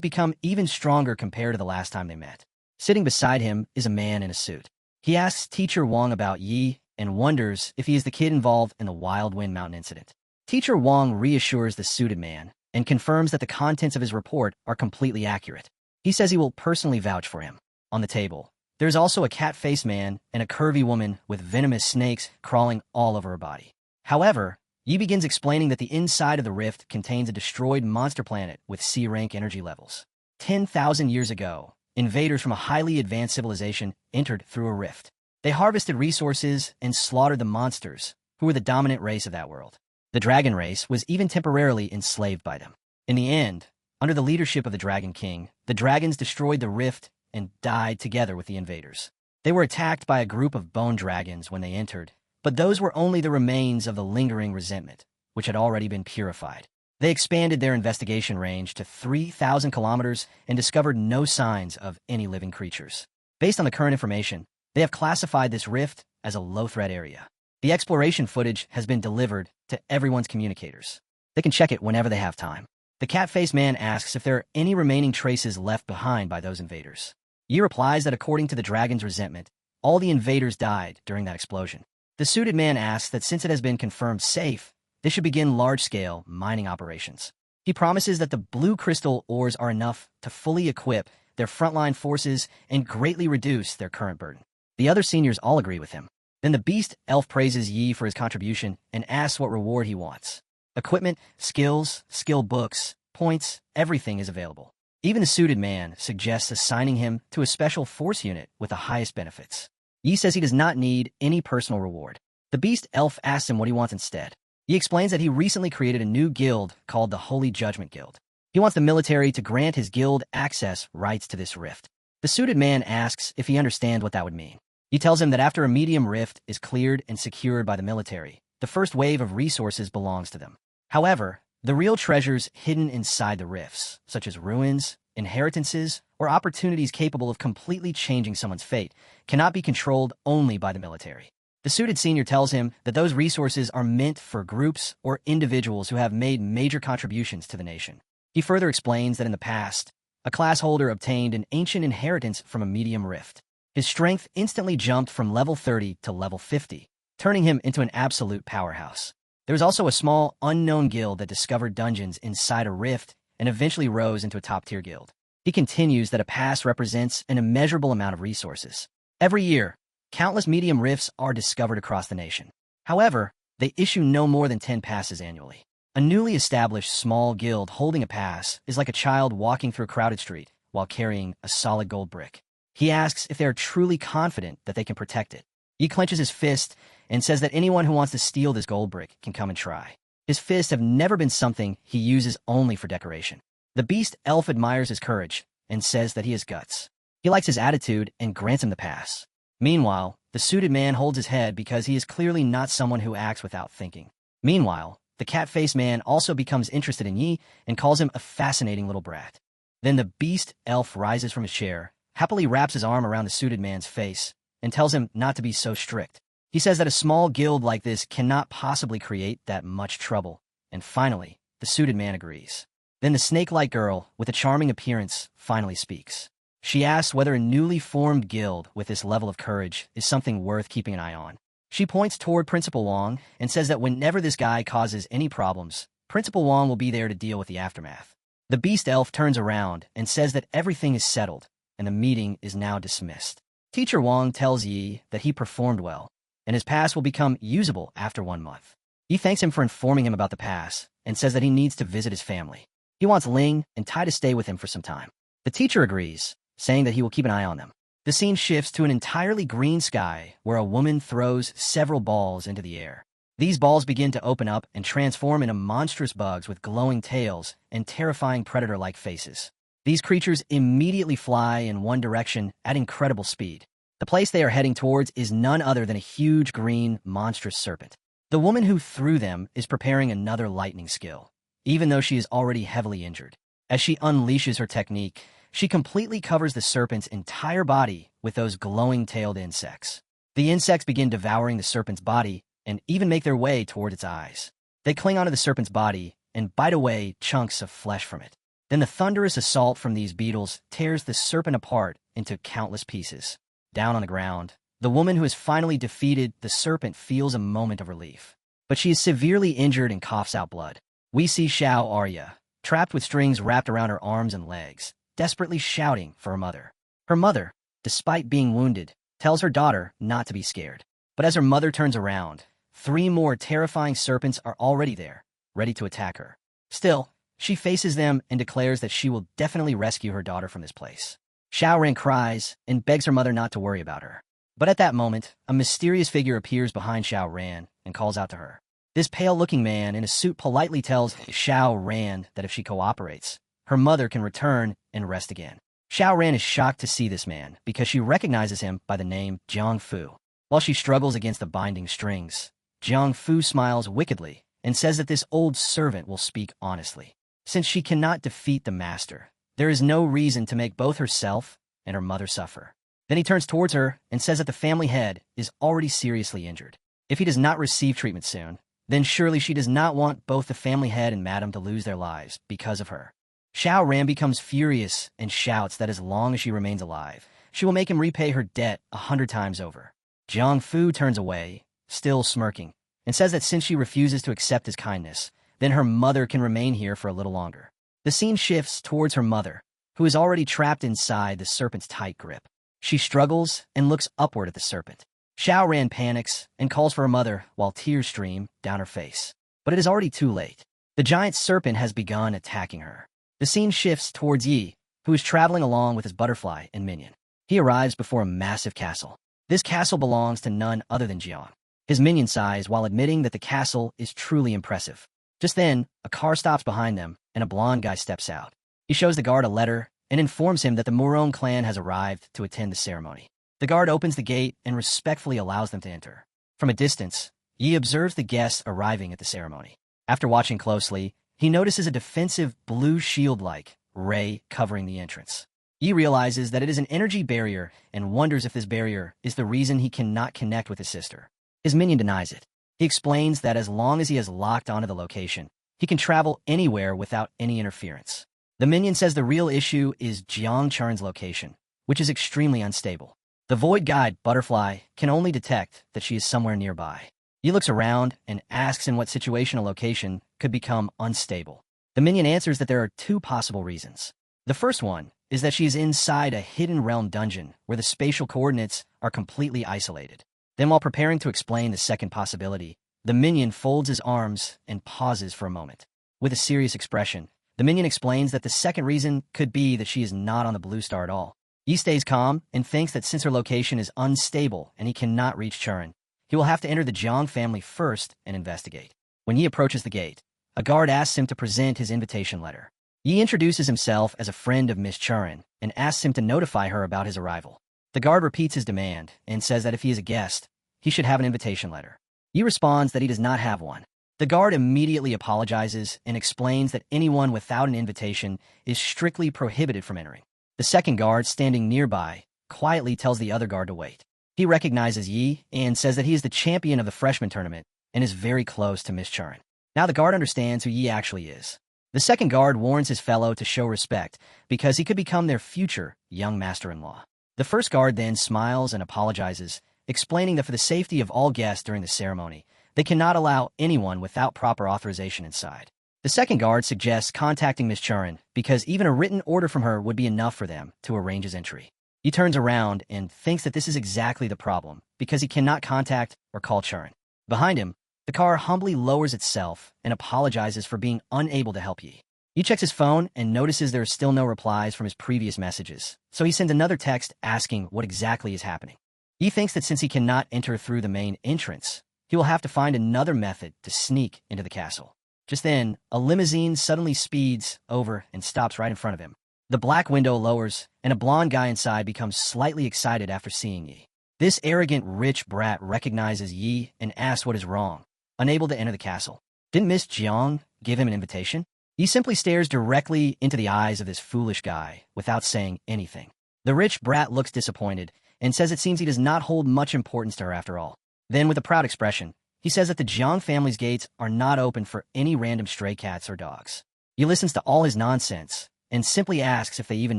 become even stronger compared to the last time they met. Sitting beside him is a man in a suit. He asks Teacher Wong about Yi and wonders if he is the kid involved in the Wild Wind Mountain incident. Teacher Wong reassures the suited man and confirms that the contents of his report are completely accurate. He says he will personally vouch for him. On the table, there's also a cat-faced man and a curvy woman with venomous snakes crawling all over her body. However, Yi begins explaining that the inside of the rift contains a destroyed monster planet with C-rank energy levels. 10,000 years ago, invaders from a highly advanced civilization entered through a rift. They harvested resources and slaughtered the monsters, who were the dominant race of that world. The dragon race was even temporarily enslaved by them. In the end, under the leadership of the Dragon King, the dragons destroyed the rift and died together with the invaders. They were attacked by a group of bone dragons when they entered, but those were only the remains of the lingering resentment, which had already been purified. They expanded their investigation range to 3,000 kilometers and discovered no signs of any living creatures. Based on the current information, they have classified this rift as a low-threat area. The exploration footage has been delivered to everyone's communicators. They can check it whenever they have time. The cat-faced man asks if there are any remaining traces left behind by those invaders. Yi replies that according to the dragon's resentment, all the invaders died during that explosion. The suited man asks that since it has been confirmed safe, they should begin large-scale mining operations. He promises that the blue crystal ores are enough to fully equip their frontline forces and greatly reduce their current burden. The other seniors all agree with him. Then the beast elf praises Yi for his contribution and asks what reward he wants. Equipment, skills, skill books, points, everything is available. Even the suited man suggests assigning him to a special force unit with the highest benefits. Yi says he does not need any personal reward. The beast elf asks him what he wants instead. Yi explains that he recently created a new guild called the Holy Judgment Guild. He wants the military to grant his guild access rights to this rift. The suited man asks if he understands what that would mean. He tells him that after a medium rift is cleared and secured by the military, the first wave of resources belongs to them. However, the real treasures hidden inside the rifts, such as ruins, inheritances, or opportunities capable of completely changing someone's fate, cannot be controlled only by the military. The suited senior tells him that those resources are meant for groups or individuals who have made major contributions to the nation. He further explains that in the past, a class holder obtained an ancient inheritance from a medium rift. His strength instantly jumped from level 30 to level 50, turning him into an absolute powerhouse. There was also a small, unknown guild that discovered dungeons inside a rift and eventually rose into a top-tier guild. He continues that a pass represents an immeasurable amount of resources. Every year, countless medium rifts are discovered across the nation. However, they issue no more than 10 passes annually. A newly established small guild holding a pass is like a child walking through a crowded street while carrying a solid gold brick. He asks if they are truly confident that they can protect it. He clenches his fist and says that anyone who wants to steal this gold brick can come and try. His fists have never been something he uses only for decoration. The beast elf admires his courage and says that he has guts. He likes his attitude and grants him the pass. Meanwhile, the suited man holds his head because he is clearly not someone who acts without thinking. Meanwhile, the cat-faced man also becomes interested in Yi and calls him a fascinating little brat. Then the beast elf rises from his chair, happily wraps his arm around the suited man's face, and tells him not to be so strict. He says that a small guild like this cannot possibly create that much trouble, and finally, the suited man agrees. Then the snake-like girl, with a charming appearance, finally speaks. She asks whether a newly formed guild with this level of courage is something worth keeping an eye on. She points toward Principal Wong and says that whenever this guy causes any problems, Principal Wong will be there to deal with the aftermath. The beast elf turns around and says that everything is settled, and the meeting is now dismissed. Teacher Wong tells Yi that he performed well, and his pass will become usable after 1 month. He thanks him for informing him about the pass and says that he needs to visit his family. He wants Ling and Tai to stay with him for some time. The teacher agrees, saying that he will keep an eye on them. The scene shifts to an entirely green sky where a woman throws several balls into the air. These balls begin to open up and transform into monstrous bugs with glowing tails and terrifying predator-like faces. These creatures immediately fly in one direction at incredible speed. The place they are heading towards is none other than a huge green, monstrous serpent. The woman who threw them is preparing another lightning skill, even though she is already heavily injured. As she unleashes her technique, she completely covers the serpent's entire body with those glowing-tailed insects. The insects begin devouring the serpent's body and even make their way toward its eyes. They cling onto the serpent's body and bite away chunks of flesh from it. Then the thunderous assault from these beetles tears the serpent apart into countless pieces. Down on the ground, the woman who has finally defeated the serpent feels a moment of relief. But she is severely injured and coughs out blood. We see Xiao Arya, trapped with strings wrapped around her arms and legs, desperately shouting for her mother. Her mother, despite being wounded, tells her daughter not to be scared. But as her mother turns around, 3 more terrifying serpents are already there, ready to attack her. Still, she faces them and declares that she will definitely rescue her daughter from this place. Xiao Ran cries and begs her mother not to worry about her. But at that moment, a mysterious figure appears behind Xiao Ran and calls out to her. This pale-looking man in a suit politely tells Xiao Ran that if she cooperates, her mother can return and rest again. Xiao Ran is shocked to see this man because she recognizes him by the name Jiang Fu. While she struggles against the binding strings, Jiang Fu smiles wickedly and says that this old servant will speak honestly. Since she cannot defeat the master, there is no reason to make both herself and her mother suffer. Then he turns towards her and says that the family head is already seriously injured. If he does not receive treatment soon, then surely she does not want both the family head and madam to lose their lives because of her. Xiao Ran becomes furious and shouts that as long as she remains alive, she will make him repay her debt 100 times over. Jiang Fu turns away, still smirking, and says that since she refuses to accept his kindness, then her mother can remain here for a little longer. The scene shifts towards her mother, who is already trapped inside the serpent's tight grip. She struggles and looks upward at the serpent. Xiao Ran panics and calls for her mother while tears stream down her face. But it is already too late. The giant serpent has begun attacking her. The scene shifts towards Yi, who is traveling along with his butterfly and minion. He arrives before a massive castle. This castle belongs to none other than Jiang. His minion sighs while admitting that the castle is truly impressive. Just then, a car stops behind them, and a blonde guy steps out. He shows the guard a letter and informs him that the Murong clan has arrived to attend the ceremony. The guard opens the gate and respectfully allows them to enter. From a distance, Yi observes the guests arriving at the ceremony. After watching closely, he notices a defensive blue shield-like ray covering the entrance. Yi realizes that it is an energy barrier and wonders if this barrier is the reason he cannot connect with his sister. His minion denies it. He explains that as long as he has locked onto the location, he can travel anywhere without any interference. The minion says the real issue is Jiang Chern's location, which is extremely unstable. The void guide, Butterfly, can only detect that she is somewhere nearby. He looks around and asks in what situation a location could become unstable. The minion answers that there are two possible reasons. The first one is that she is inside a hidden realm dungeon where the spatial coordinates are completely isolated. Then while preparing to explain the second possibility, the minion folds his arms and pauses for a moment. With a serious expression, the minion explains that the second reason could be that she is not on the blue star at all. Yi stays calm and thinks that since her location is unstable and he cannot reach Chern, he will have to enter the Jiang family first and investigate. When Yi approaches the gate, a guard asks him to present his invitation letter. Yi introduces himself as a friend of Miss Chern and asks him to notify her about his arrival. The guard repeats his demand and says that if he is a guest, he should have an invitation letter. Yi responds that he does not have one. The guard immediately apologizes and explains that anyone without an invitation is strictly prohibited from entering. The second guard, standing nearby, quietly tells the other guard to wait. He recognizes Yi and says that he is the champion of the freshman tournament and is very close to Miss Chern. Now the guard understands who Yi actually is. The second guard warns his fellow to show respect because he could become their future young master-in-law. The first guard then smiles and apologizes, explaining that for the safety of all guests during the ceremony, they cannot allow anyone without proper authorization inside. The second guard suggests contacting Miss Chern because even a written order from her would be enough for them to arrange his entry. He turns around and thinks that this is exactly the problem because he cannot contact or call Chern. Behind him, the car humbly lowers itself and apologizes for being unable to help Yi. He checks his phone and notices there are still no replies from his previous messages, so he sends another text asking what exactly is happening. He thinks that since he cannot enter through the main entrance, he will have to find another method to sneak into the castle. Just then, a limousine suddenly speeds over and stops right in front of him. The black window lowers, and a blonde guy inside becomes slightly excited after seeing Yi. This arrogant, rich brat recognizes Yi and asks what is wrong, unable to enter the castle. Didn't Miss Jiang give him an invitation? He simply stares directly into the eyes of this foolish guy without saying anything. The rich brat looks disappointed and says it seems he does not hold much importance to her after all. Then, with a proud expression, he says that the Jiang family's gates are not open for any random stray cats or dogs. He listens to all his nonsense and simply asks if they even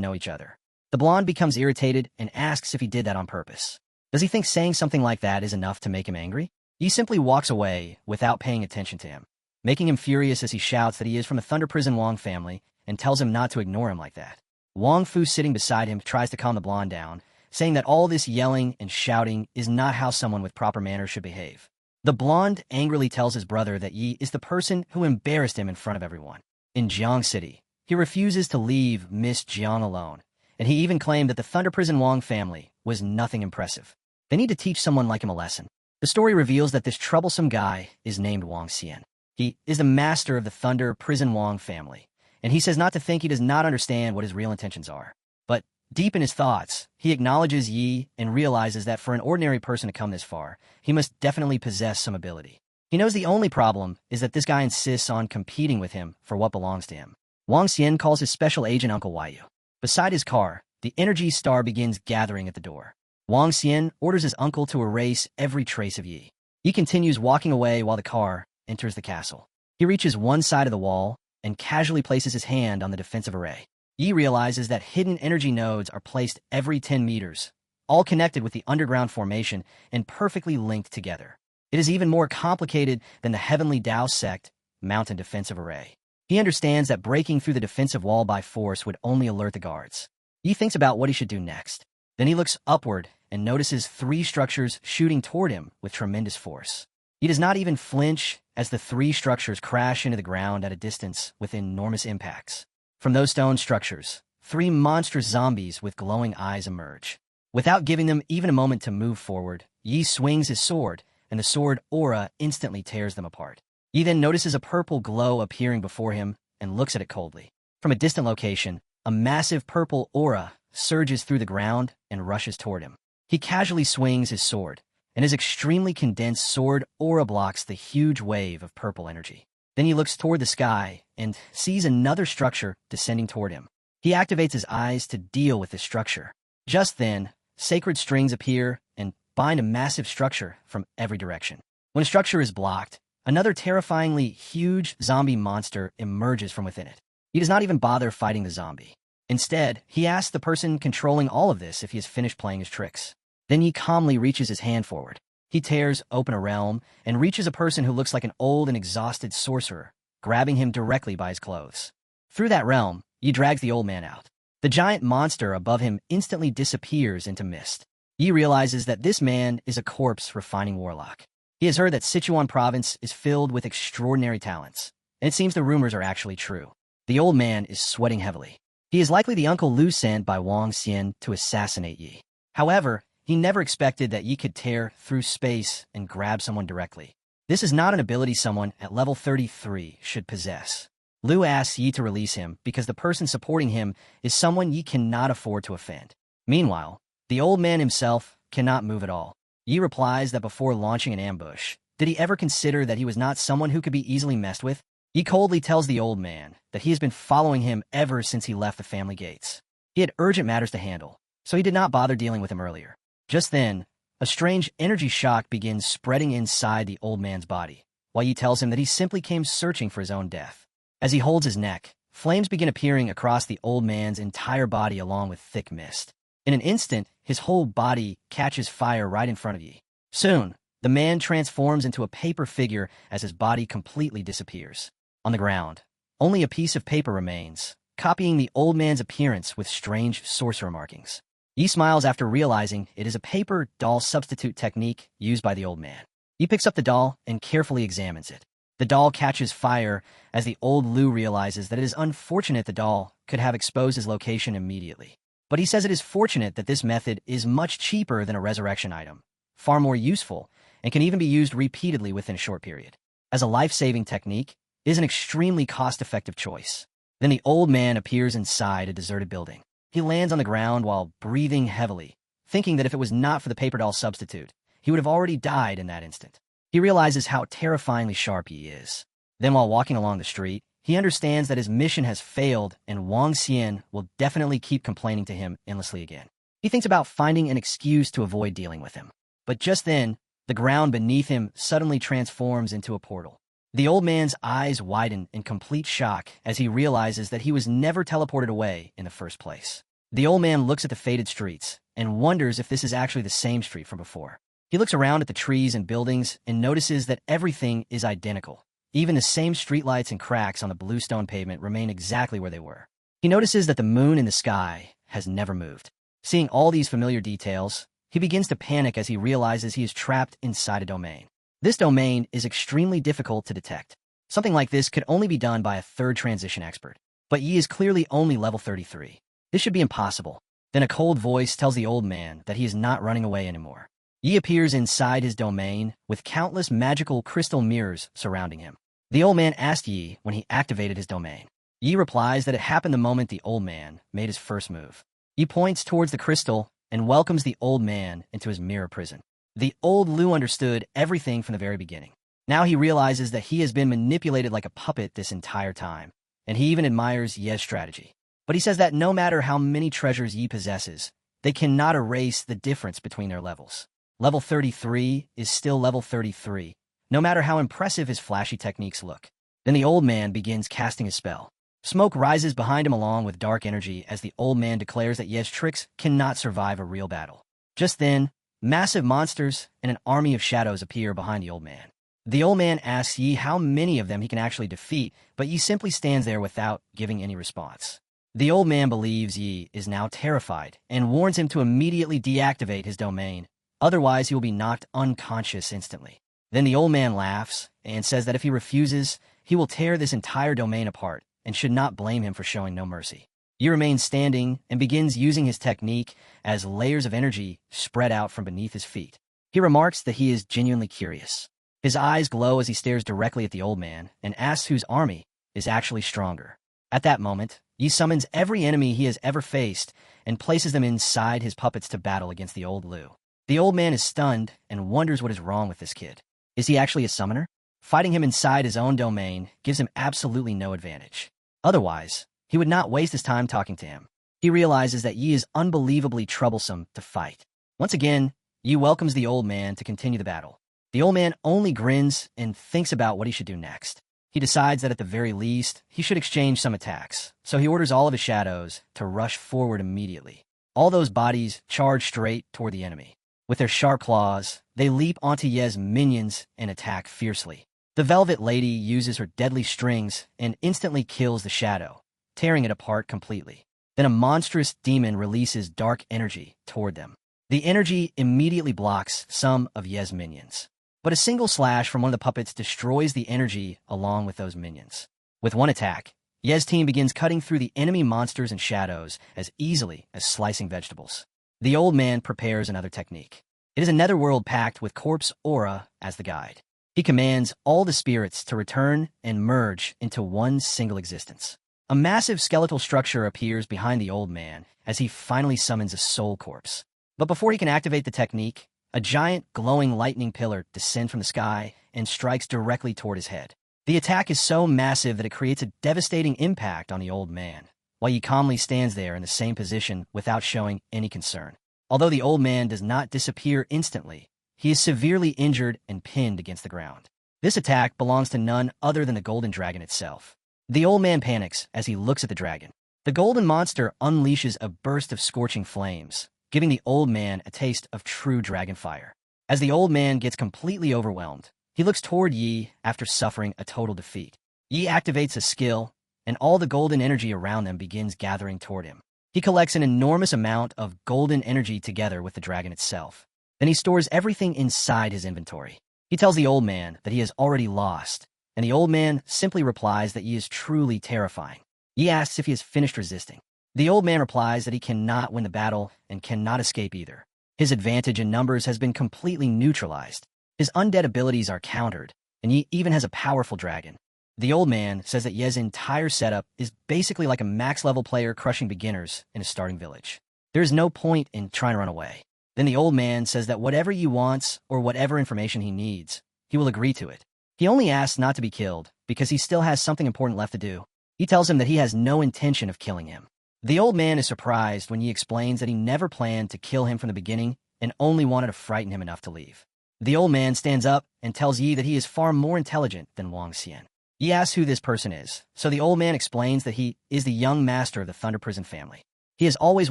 know each other. The blonde becomes irritated and asks if he did that on purpose. Does he think saying something like that is enough to make him angry? He simply walks away without paying attention to him, making him furious as he shouts that he is from the Thunder Prison Wong family and tells him not to ignore him like that. Wong Fu, sitting beside him, tries to calm the blonde down, saying that all this yelling and shouting is not how someone with proper manners should behave. The blonde angrily tells his brother that Yi is the person who embarrassed him in front of everyone. In Jiang City, he refuses to leave Miss Jiang alone, and he even claimed that the Thunder Prison Wong family was nothing impressive. They need to teach someone like him a lesson. The story reveals that this troublesome guy is named Wang Xian. He is the master of the Thunder Prison Wong family, and he says not to think he does not understand what his real intentions are. But deep in his thoughts, he acknowledges Yi and realizes that for an ordinary person to come this far, he must definitely possess some ability. He knows the only problem is that this guy insists on competing with him for what belongs to him. Wang Xian calls his special agent Uncle Waiyu. Beside his car, the energy star begins gathering at the door. Wang Xian orders his uncle to erase every trace of Yi. He continues walking away while the car enters the castle. He reaches one side of the wall and casually places his hand on the defensive array. Yi realizes that hidden energy nodes are placed every 10 meters, all connected with the underground formation and perfectly linked together. It is even more complicated than the Heavenly Dao Sect mountain defensive array. He understands that breaking through the defensive wall by force would only alert the guards. He thinks about what he should do next. Then he looks upward and notices 3 structures shooting toward him with tremendous force. He does not even flinch as the 3 structures crash into the ground at a distance with enormous impacts. From those stone structures, 3 monstrous zombies with glowing eyes emerge. Without giving them even a moment to move forward, Yi swings his sword, and the sword aura instantly tears them apart. Yi then notices a purple glow appearing before him and looks at it coldly. From a distant location, a massive purple aura surges through the ground and rushes toward him. He casually swings his sword, and his extremely condensed sword aura blocks the huge wave of purple energy. Then he looks toward the sky and sees another structure descending toward him. He activates his eyes to deal with this structure. Just then, sacred strings appear and bind a massive structure from every direction. When a structure is blocked, another terrifyingly huge zombie monster emerges from within it. He does not even bother fighting the zombie. Instead, he asks the person controlling all of this if he has finished playing his tricks. Then he calmly reaches his hand forward. He tears open a realm and reaches a person who looks like an old and exhausted sorcerer, grabbing him directly by his clothes. Through that realm, Yi drags the old man out. The giant monster above him instantly disappears into mist. Yi realizes that this man is a corpse-refining warlock. He has heard that Sichuan province is filled with extraordinary talents, and it seems the rumors are actually true. The old man is sweating heavily. He is likely the uncle Lu sent by Wang Xian to assassinate Yi. However, he never expected that Yi could tear through space and grab someone directly. This is not an ability someone at level 33 should possess. Lu asks Yi to release him because the person supporting him is someone Yi cannot afford to offend. Meanwhile, the old man himself cannot move at all. Yi replies that before launching an ambush, did he ever consider that he was not someone who could be easily messed with? Yi coldly tells the old man that he has been following him ever since he left the family gates. He had urgent matters to handle, so he did not bother dealing with him earlier. Just then, a strange energy shock begins spreading inside the old man's body, while Yi tells him that he simply came searching for his own death. As he holds his neck, flames begin appearing across the old man's entire body along with thick mist. In an instant, his whole body catches fire right in front of Yi. Soon, the man transforms into a paper figure as his body completely disappears. On the ground, only a piece of paper remains, copying the old man's appearance with strange sorcerer markings. Yi smiles after realizing it is a paper doll substitute technique used by the old man. He picks up the doll and carefully examines it. The doll catches fire as the old Lu realizes that it is unfortunate the doll could have exposed his location immediately. But he says it is fortunate that this method is much cheaper than a resurrection item, far more useful, and can even be used repeatedly within a short period. As a life-saving technique, it is an extremely cost-effective choice. Then the old man appears inside a deserted building. He lands on the ground while breathing heavily, thinking that if it was not for the paper doll substitute, he would have already died in that instant. He realizes how terrifyingly sharp he is. Then while walking along the street, he understands that his mission has failed and Wang Xian will definitely keep complaining to him endlessly again. He thinks about finding an excuse to avoid dealing with him. But just then, the ground beneath him suddenly transforms into a portal. The old man's eyes widen in complete shock as he realizes that he was never teleported away in the first place. The old man looks at the faded streets and wonders if this is actually the same street from before. He looks around at the trees and buildings and notices that everything is identical. Even the same streetlights and cracks on the bluestone pavement remain exactly where they were. He notices that the moon in the sky has never moved. Seeing all these familiar details, he begins to panic as he realizes he is trapped inside a domain. This domain is extremely difficult to detect. Something like this could only be done by a third transition expert. But Yi is clearly only level 33. This should be impossible. Then a cold voice tells the old man that he is not running away anymore. Yi appears inside his domain with countless magical crystal mirrors surrounding him. The old man asked Yi when he activated his domain. Yi replies that it happened the moment the old man made his first move. Yi points towards the crystal and welcomes the old man into his mirror prison. The old Lu understood everything from the very beginning. Now he realizes that he has been manipulated like a puppet this entire time, and he even admires Ye's strategy. But he says that no matter how many treasures Yi possesses, they cannot erase the difference between their levels. Level 33 is still level 33, no matter how impressive his flashy techniques look. Then the old man begins casting his spell. Smoke rises behind him along with dark energy as the old man declares that Ye's tricks cannot survive a real battle. Just then, massive monsters and an army of shadows appear behind the old man. The old man asks Yi how many of them he can actually defeat, but Yi simply stands there without giving any response. The old man believes Yi is now terrified and warns him to immediately deactivate his domain, otherwise he will be knocked unconscious instantly. Then the old man laughs and says that if he refuses, he will tear this entire domain apart and should not blame him for showing no mercy. Yi remains standing and begins using his technique as layers of energy spread out from beneath his feet. He remarks that he is genuinely curious. His eyes glow as he stares directly at the old man and asks whose army is actually stronger. At that moment, Yi summons every enemy he has ever faced and places them inside his puppets to battle against the old Lu. The old man is stunned and wonders what is wrong with this kid. Is he actually a summoner? Fighting him inside his own domain gives him absolutely no advantage. Otherwise, he would not waste his time talking to him. He realizes that Yi is unbelievably troublesome to fight. Once again, Yi welcomes the old man to continue the battle. The old man only grins and thinks about what he should do next. He decides that at the very least, he should exchange some attacks, so he orders all of his shadows to rush forward immediately. All those bodies charge straight toward the enemy. With their sharp claws, they leap onto Ye's minions and attack fiercely. The Velvet Lady uses her deadly strings and instantly kills the shadow, tearing it apart completely. Then a monstrous demon releases dark energy toward them. The energy immediately blocks some of Ye's minions. But a single slash from one of the puppets destroys the energy along with those minions. With one attack, Ye's team begins cutting through the enemy monsters and shadows as easily as slicing vegetables. The old man prepares another technique. It is a netherworld packed with corpse aura as the guide. He commands all the spirits to return and merge into one single existence. A massive skeletal structure appears behind the old man as he finally summons a soul corpse. But before he can activate the technique, a giant glowing lightning pillar descends from the sky and strikes directly toward his head. The attack is so massive that it creates a devastating impact on the old man, while he calmly stands there in the same position without showing any concern. Although the old man does not disappear instantly, he is severely injured and pinned against the ground. This attack belongs to none other than the golden dragon itself. The old man panics as he looks at the dragon. The golden monster unleashes a burst of scorching flames, giving the old man a taste of true dragon fire. As the old man gets completely overwhelmed, he looks toward Yi after suffering a total defeat. Yi activates a skill, and all the golden energy around them begins gathering toward him. He collects an enormous amount of golden energy together with the dragon itself. Then he stores everything inside his inventory. He tells the old man that he has already lost, and the old man simply replies that Yi is truly terrifying. Yi asks if he has finished resisting. The old man replies that he cannot win the battle and cannot escape either. His advantage in numbers has been completely neutralized. His undead abilities are countered, and Yi even has a powerful dragon. The old man says that Ye's entire setup is basically like a max-level player crushing beginners in a starting village. There is no point in trying to run away. Then the old man says that whatever Yi wants or whatever information he needs, he will agree to it. He only asks not to be killed because he still has something important left to do. He tells him that he has no intention of killing him. The old man is surprised when Yi explains that he never planned to kill him from the beginning and only wanted to frighten him enough to leave. The old man stands up and tells Yi that he is far more intelligent than Wang Xian. Yi asks who this person is, so the old man explains that he is the young master of the Thunder Prison family. He has always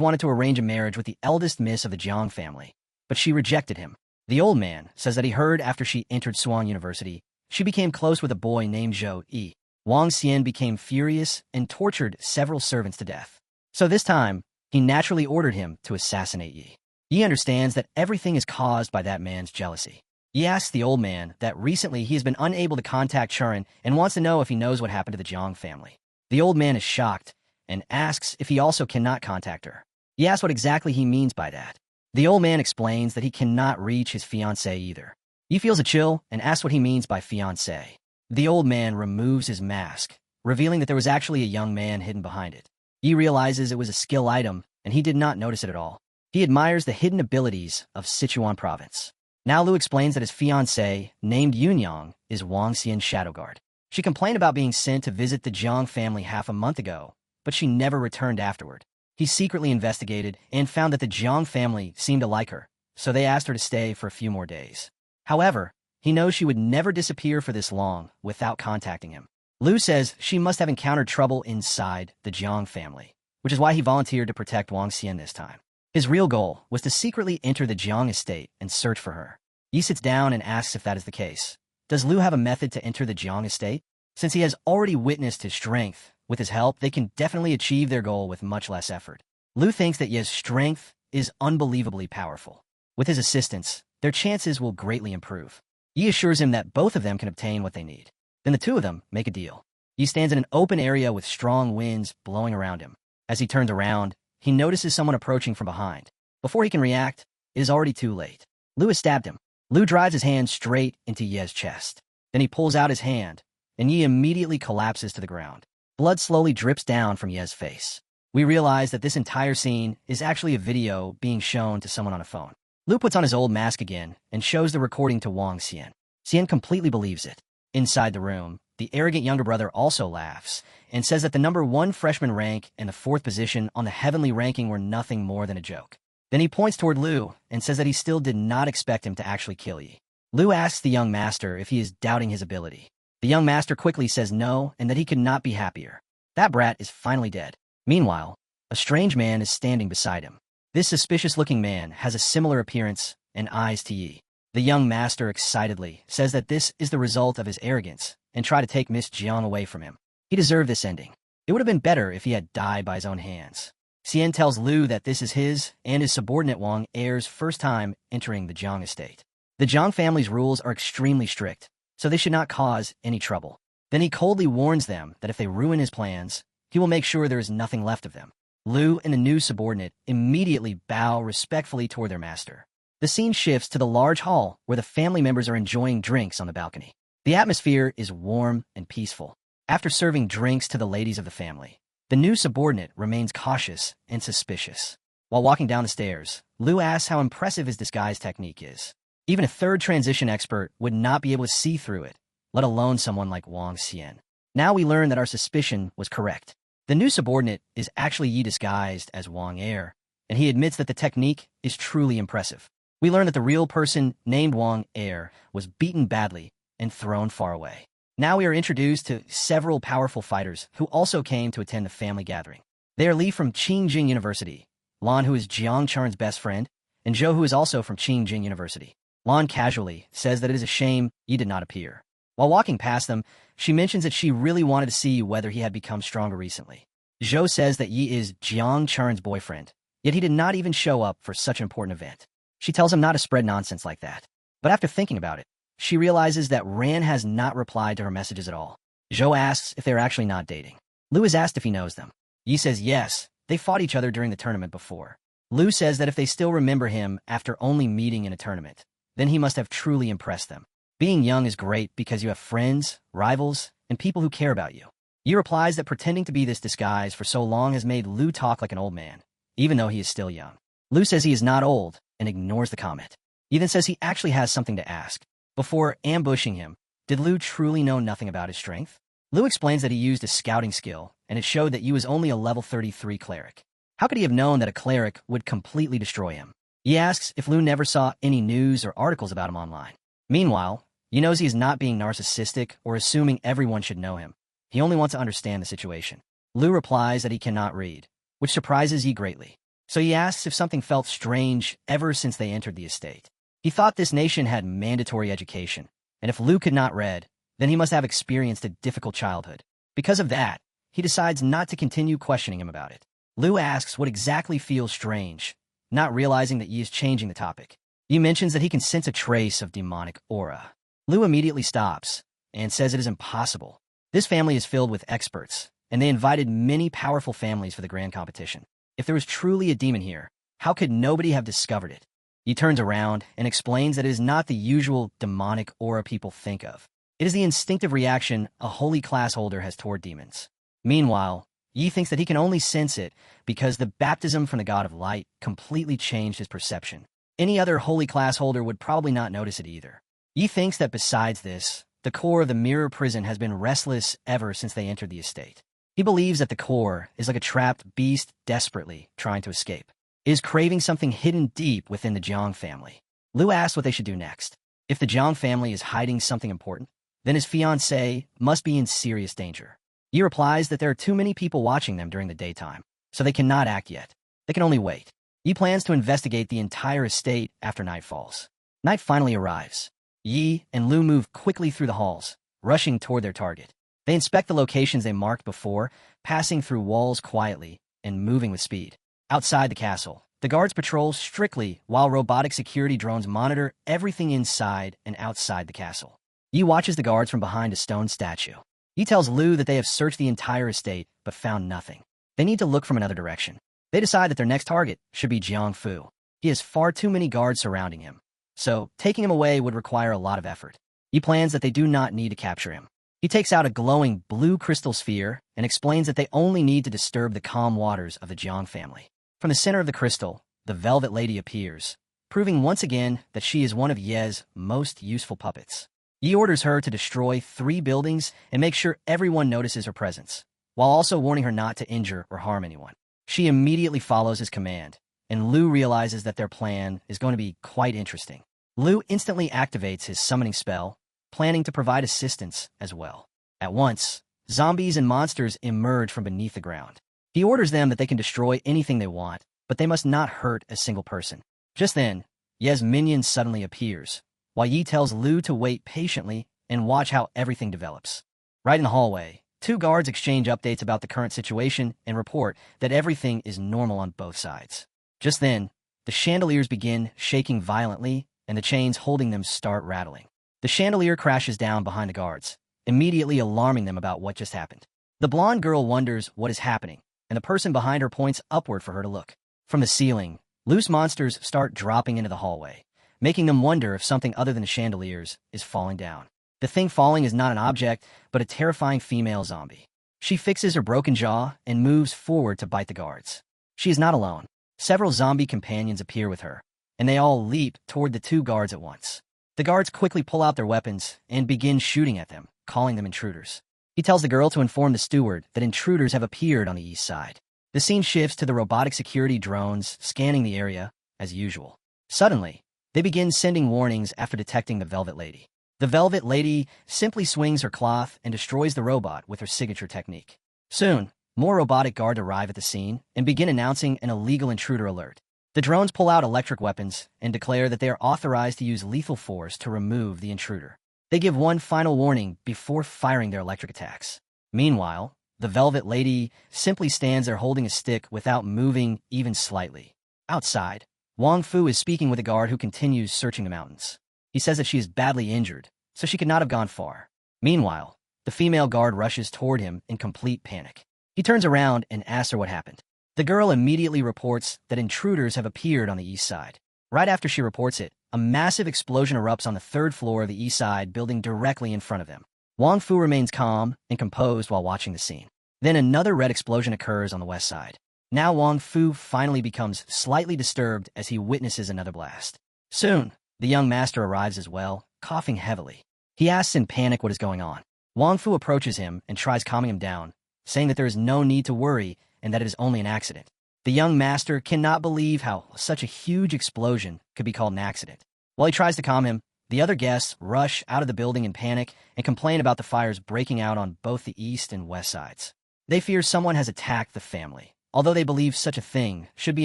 wanted to arrange a marriage with the eldest miss of the Jiang family, but she rejected him. The old man says that he heard after she entered Suan University, she became close with a boy named Zhou Yi. Wang Xian became furious and tortured several servants to death. So this time, he naturally ordered him to assassinate Yi. Yi understands that everything is caused by that man's jealousy. Yi asks the old man that recently he has been unable to contact Churin and wants to know if he knows what happened to the Jiang family. The old man is shocked and asks if he also cannot contact her. He asks what exactly he means by that. The old man explains that he cannot reach his fiancée either. Yi feels a chill and asks what he means by fiancé. The old man removes his mask, revealing that there was actually a young man hidden behind it. Yi realizes it was a skill item, and he did not notice it at all. He admires the hidden abilities of Sichuan province. Now Lu explains that his fiancée, named Yunyang, is Wang Xian's shadow guard. She complained about being sent to visit the Jiang family half a month ago, but she never returned afterward. He secretly investigated and found that the Jiang family seemed to like her, so they asked her to stay for a few more days. However, he knows she would never disappear for this long without contacting him. Lu says she must have encountered trouble inside the Jiang family, which is why he volunteered to protect Wang Xian this time. His real goal was to secretly enter the Jiang estate and search for her. Yi sits down and asks if that is the case. Does Lu have a method to enter the Jiang estate? Since he has already witnessed his strength, With his help, they can definitely achieve their goal with much less effort. Lu thinks that Ye's strength is unbelievably powerful. With his assistance, their chances will greatly improve. Yi assures him that both of them can obtain what they need. Then the two of them make a deal. Yi stands in an open area with strong winds blowing around him. As he turns around, he notices someone approaching from behind. Before he can react, it is already too late. Lu has stabbed him. Lu drives his hand straight into Ye's chest. Then he pulls out his hand, and Yi immediately collapses to the ground. Blood slowly drips down from Ye's face. We realize that this entire scene is actually a video being shown to someone on a phone. Lu puts on his old mask again and shows the recording to Wang Xian. Xian completely believes it. Inside the room, the arrogant younger brother also laughs and says that the number 1 freshman rank and the 4th position on the heavenly ranking were nothing more than a joke. Then he points toward Lu and says that he still did not expect him to actually kill Yi. Lu asks the young master if he is doubting his ability. The young master quickly says no and that he could not be happier. That brat is finally dead. Meanwhile, a strange man is standing beside him. This suspicious-looking man has a similar appearance and eyes to Yi. The young master excitedly says that this is the result of his arrogance and try to take Miss Jiang away from him. He deserved this ending. It would have been better if he had died by his own hands. Xian tells Lu that this is his and his subordinate Wang Er's first time entering the Jiang estate. The Jiang family's rules are extremely strict, so they should not cause any trouble. Then he coldly warns them that if they ruin his plans, he will make sure there is nothing left of them. Lu and the new subordinate immediately bow respectfully toward their master. The scene shifts to the large hall where the family members are enjoying drinks on the balcony. The atmosphere is warm and peaceful. After serving drinks to the ladies of the family, the new subordinate remains cautious and suspicious. While walking down the stairs, Lu asks how impressive his disguise technique is. Even a third transition expert would not be able to see through it, let alone someone like Wang Xian. Now we learn that our suspicion was correct. The new subordinate is actually Yi disguised as Wang Er, and he admits that the technique is truly impressive. We learn that the real person, named Wang Er, was beaten badly and thrown far away. Now we are introduced to several powerful fighters who also came to attend the family gathering. They are Li from Qingjing University, Lan, who is Jiang Charn's best friend, and Zhou, who is also from Qingjing University. Lan casually says that it is a shame Yi did not appear. While walking past them, she mentions that she really wanted to see whether he had become stronger recently. Zhou says that Yi is Jiang Charn's boyfriend, yet he did not even show up for such an important event. She tells him not to spread nonsense like that. But after thinking about it, she realizes that Ran has not replied to her messages at all. Zhou asks if they're actually not dating. Lu is asked if he knows them. Yi says yes, they fought each other during the tournament before. Lu says that if they still remember him after only meeting in a tournament, then he must have truly impressed them. Being young is great because you have friends, rivals, and people who care about you. Yi replies that pretending to be this disguise for so long has made Lu talk like an old man, even though he is still young. Lu says he is not old and ignores the comment. He then says he actually has something to ask. Before ambushing him, did Lu truly know nothing about his strength? Lu explains that he used a scouting skill, and it showed that Yi was only a level 33 cleric. How could he have known that a cleric would completely destroy him? He asks if Lu never saw any news or articles about him online. Meanwhile, Yi knows he is not being narcissistic or assuming everyone should know him. He only wants to understand the situation. Lu replies that he cannot read, which surprises Yi greatly. So he asks if something felt strange ever since they entered the estate. He thought this nation had mandatory education, and if Lu could not read, then he must have experienced a difficult childhood. Because of that, he decides not to continue questioning him about it. Lu asks what exactly feels strange, not realizing that Yi is changing the topic. Yi mentions that he can sense a trace of demonic aura. Lu immediately stops and says it is impossible. This family is filled with experts, and they invited many powerful families for the grand competition. If there was truly a demon here, how could nobody have discovered it? He turns around and explains that it is not the usual demonic aura people think of. It is the instinctive reaction a holy class holder has toward demons. Meanwhile, Yi thinks that he can only sense it because the baptism from the god of light completely changed his perception. Any other holy class holder would probably not notice it either. Yi thinks that besides this, the core of the mirror prison has been restless ever since they entered the estate. He believes that the core is like a trapped beast desperately trying to escape. It is craving something hidden deep within the Jiang family. Lu asks what they should do next. If the Jiang family is hiding something important, then his fiancée must be in serious danger. Yi replies that there are too many people watching them during the daytime, so they cannot act yet. They can only wait. Yi plans to investigate the entire estate after night falls. Night finally arrives. Yi and Lu move quickly through the halls, rushing toward their target. They inspect the locations they marked before, passing through walls quietly and moving with speed. Outside the castle, the guards patrol strictly while robotic security drones monitor everything inside and outside the castle. Yi watches the guards from behind a stone statue. Yi tells Lu that they have searched the entire estate but found nothing. They need to look from another direction. They decide that their next target should be Jiangfu. He has far too many guards surrounding him, so taking him away would require a lot of effort. He plans that they do not need to capture him. He takes out a glowing blue crystal sphere and explains that they only need to disturb the calm waters of the Jiang family. From the center of the crystal, the Velvet Lady appears, proving once again that she is one of Ye's most useful puppets. Yi orders her to destroy 3 buildings and make sure everyone notices her presence, while also warning her not to injure or harm anyone. She immediately follows his command, and Lu realizes that their plan is going to be quite interesting. Lu instantly activates his summoning spell, planning to provide assistance as well. At once, zombies and monsters emerge from beneath the ground. He orders them that they can destroy anything they want, but they must not hurt a single person. Just then, Ye's minion suddenly appears, while Yi tells Lu to wait patiently and watch how everything develops. Right in the hallway, 2 guards exchange updates about the current situation and report that everything is normal on both sides. Just then, the chandeliers begin shaking violently, and the chains holding them start rattling. The chandelier crashes down behind the guards, immediately alarming them about what just happened. The blonde girl wonders what is happening, and the person behind her points upward for her to look. From the ceiling, loose monsters start dropping into the hallway, making them wonder if something other than the chandeliers is falling down. The thing falling is not an object, but a terrifying female zombie. She fixes her broken jaw and moves forward to bite the guards. She is not alone. Several zombie companions appear with her, and they all leap toward the 2 guards at once. The guards quickly pull out their weapons and begin shooting at them, calling them intruders. He tells the girl to inform the steward that intruders have appeared on the east side. The scene shifts to the robotic security drones scanning the area, as usual. Suddenly, they begin sending warnings after detecting the Velvet Lady. The Velvet Lady simply swings her cloth and destroys the robot with her signature technique. Soon, more robotic guards arrive at the scene and begin announcing an illegal intruder alert. The drones pull out electric weapons and declare that they are authorized to use lethal force to remove the intruder. They give one final warning before firing their electric attacks. Meanwhile, the Velvet Lady simply stands there holding a stick without moving even slightly. Outside, Wang Fu is speaking with a guard who continues searching the mountains. He says that she is badly injured, so she could not have gone far. Meanwhile, the female guard rushes toward him in complete panic. He turns around and asks her what happened. The girl immediately reports that intruders have appeared on the east side. Right after she reports it, a massive explosion erupts on the 3rd floor of the east side building directly in front of them. Wang Fu remains calm and composed while watching the scene. Then another red explosion occurs on the west side. Now Wang Fu finally becomes slightly disturbed as he witnesses another blast. Soon, the young master arrives as well, coughing heavily. He asks in panic what is going on. Wang Fu approaches him and tries calming him down, saying that there is no need to worry and that it is only an accident. The young master cannot believe how such a huge explosion could be called an accident. While he tries to calm him, the other guests rush out of the building in panic and complain about the fires breaking out on both the east and west sides. They fear someone has attacked the family, although they believe such a thing should be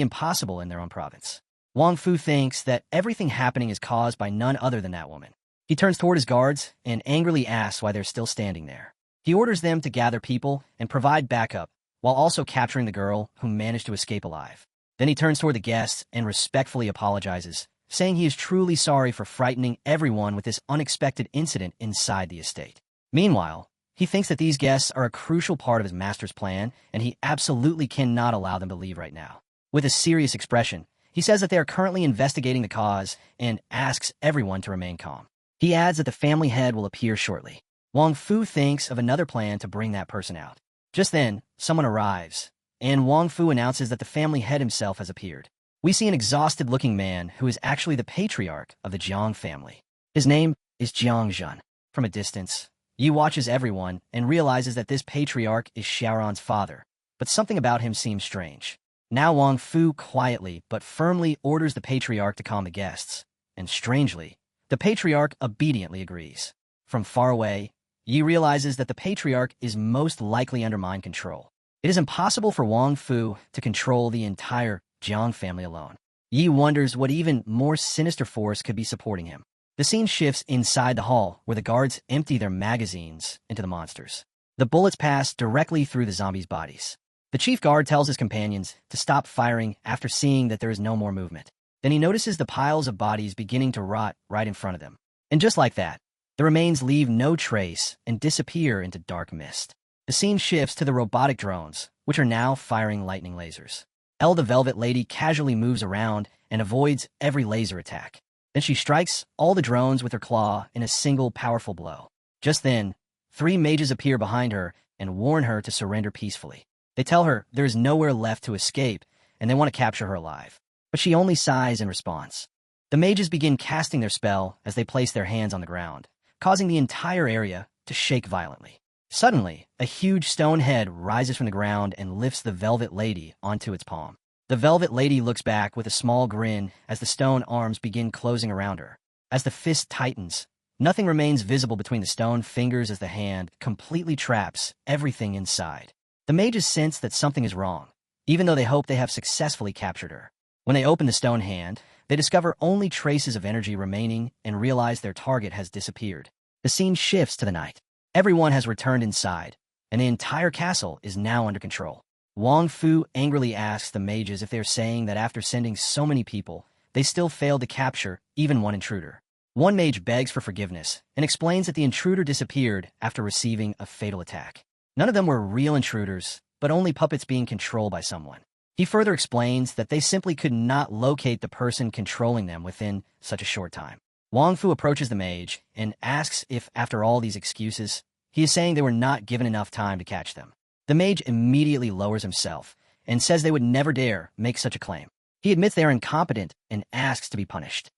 impossible in their own province. Wang Fu thinks that everything happening is caused by none other than that woman. He turns toward his guards and angrily asks why they're still standing there. He orders them to gather people and provide backup, while also capturing the girl who managed to escape alive. Then he turns toward the guests and respectfully apologizes, saying he is truly sorry for frightening everyone with this unexpected incident inside the estate. Meanwhile, he thinks that these guests are a crucial part of his master's plan, and he absolutely cannot allow them to leave right now. With a serious expression, he says that they are currently investigating the cause and asks everyone to remain calm. He adds that the family head will appear shortly. Wang Fu thinks of another plan to bring that person out. Just then, someone arrives, and Wang Fu announces that the family head himself has appeared. We see an exhausted-looking man who is actually the patriarch of the Jiang family. His name is Jiang Zhen. From a distance, Yi watches everyone and realizes that this patriarch is Xiaoran's father, but something about him seems strange. Now Wang Fu quietly but firmly orders the patriarch to calm the guests, and strangely, the patriarch obediently agrees. From far away, Yi realizes that the patriarch is most likely under mind control. It is impossible for Wang Fu to control the entire Jiang family alone. Yi wonders what even more sinister force could be supporting him. The scene shifts inside the hall, where the guards empty their magazines into the monsters. The bullets pass directly through the zombies' bodies. The chief guard tells his companions to stop firing after seeing that there is no more movement. Then he notices the piles of bodies beginning to rot right in front of them. And just like that, the remains leave no trace and disappear into dark mist. The scene shifts to the robotic drones, which are now firing lightning lasers. Elle the Velvet Lady casually moves around and avoids every laser attack. Then she strikes all the drones with her claw in a single powerful blow. Just then, 3 mages appear behind her and warn her to surrender peacefully. They tell her there is nowhere left to escape, and they want to capture her alive. But she only sighs in response. The mages begin casting their spell as they place their hands on the ground, causing the entire area to shake violently. Suddenly, a huge stone head rises from the ground and lifts the Velvet Lady onto its palm. The Velvet Lady looks back with a small grin as the stone arms begin closing around her. As the fist tightens, nothing remains visible between the stone fingers as the hand completely traps everything inside. The mages sense that something is wrong, even though they hope they have successfully captured her. When they open the stone hand, they discover only traces of energy remaining and realize their target has disappeared. The scene shifts to the night. Everyone has returned inside, and the entire castle is now under control. Wang Fu angrily asks the mages if they are saying that after sending so many people, they still failed to capture even one intruder. One mage begs for forgiveness and explains that the intruder disappeared after receiving a fatal attack. None of them were real intruders, but only puppets being controlled by someone. He further explains that they simply could not locate the person controlling them within such a short time. Wang Fu approaches the mage and asks if, after all these excuses, he is saying they were not given enough time to catch them. The mage immediately lowers himself and says they would never dare make such a claim. He admits they are incompetent and asks to be punished.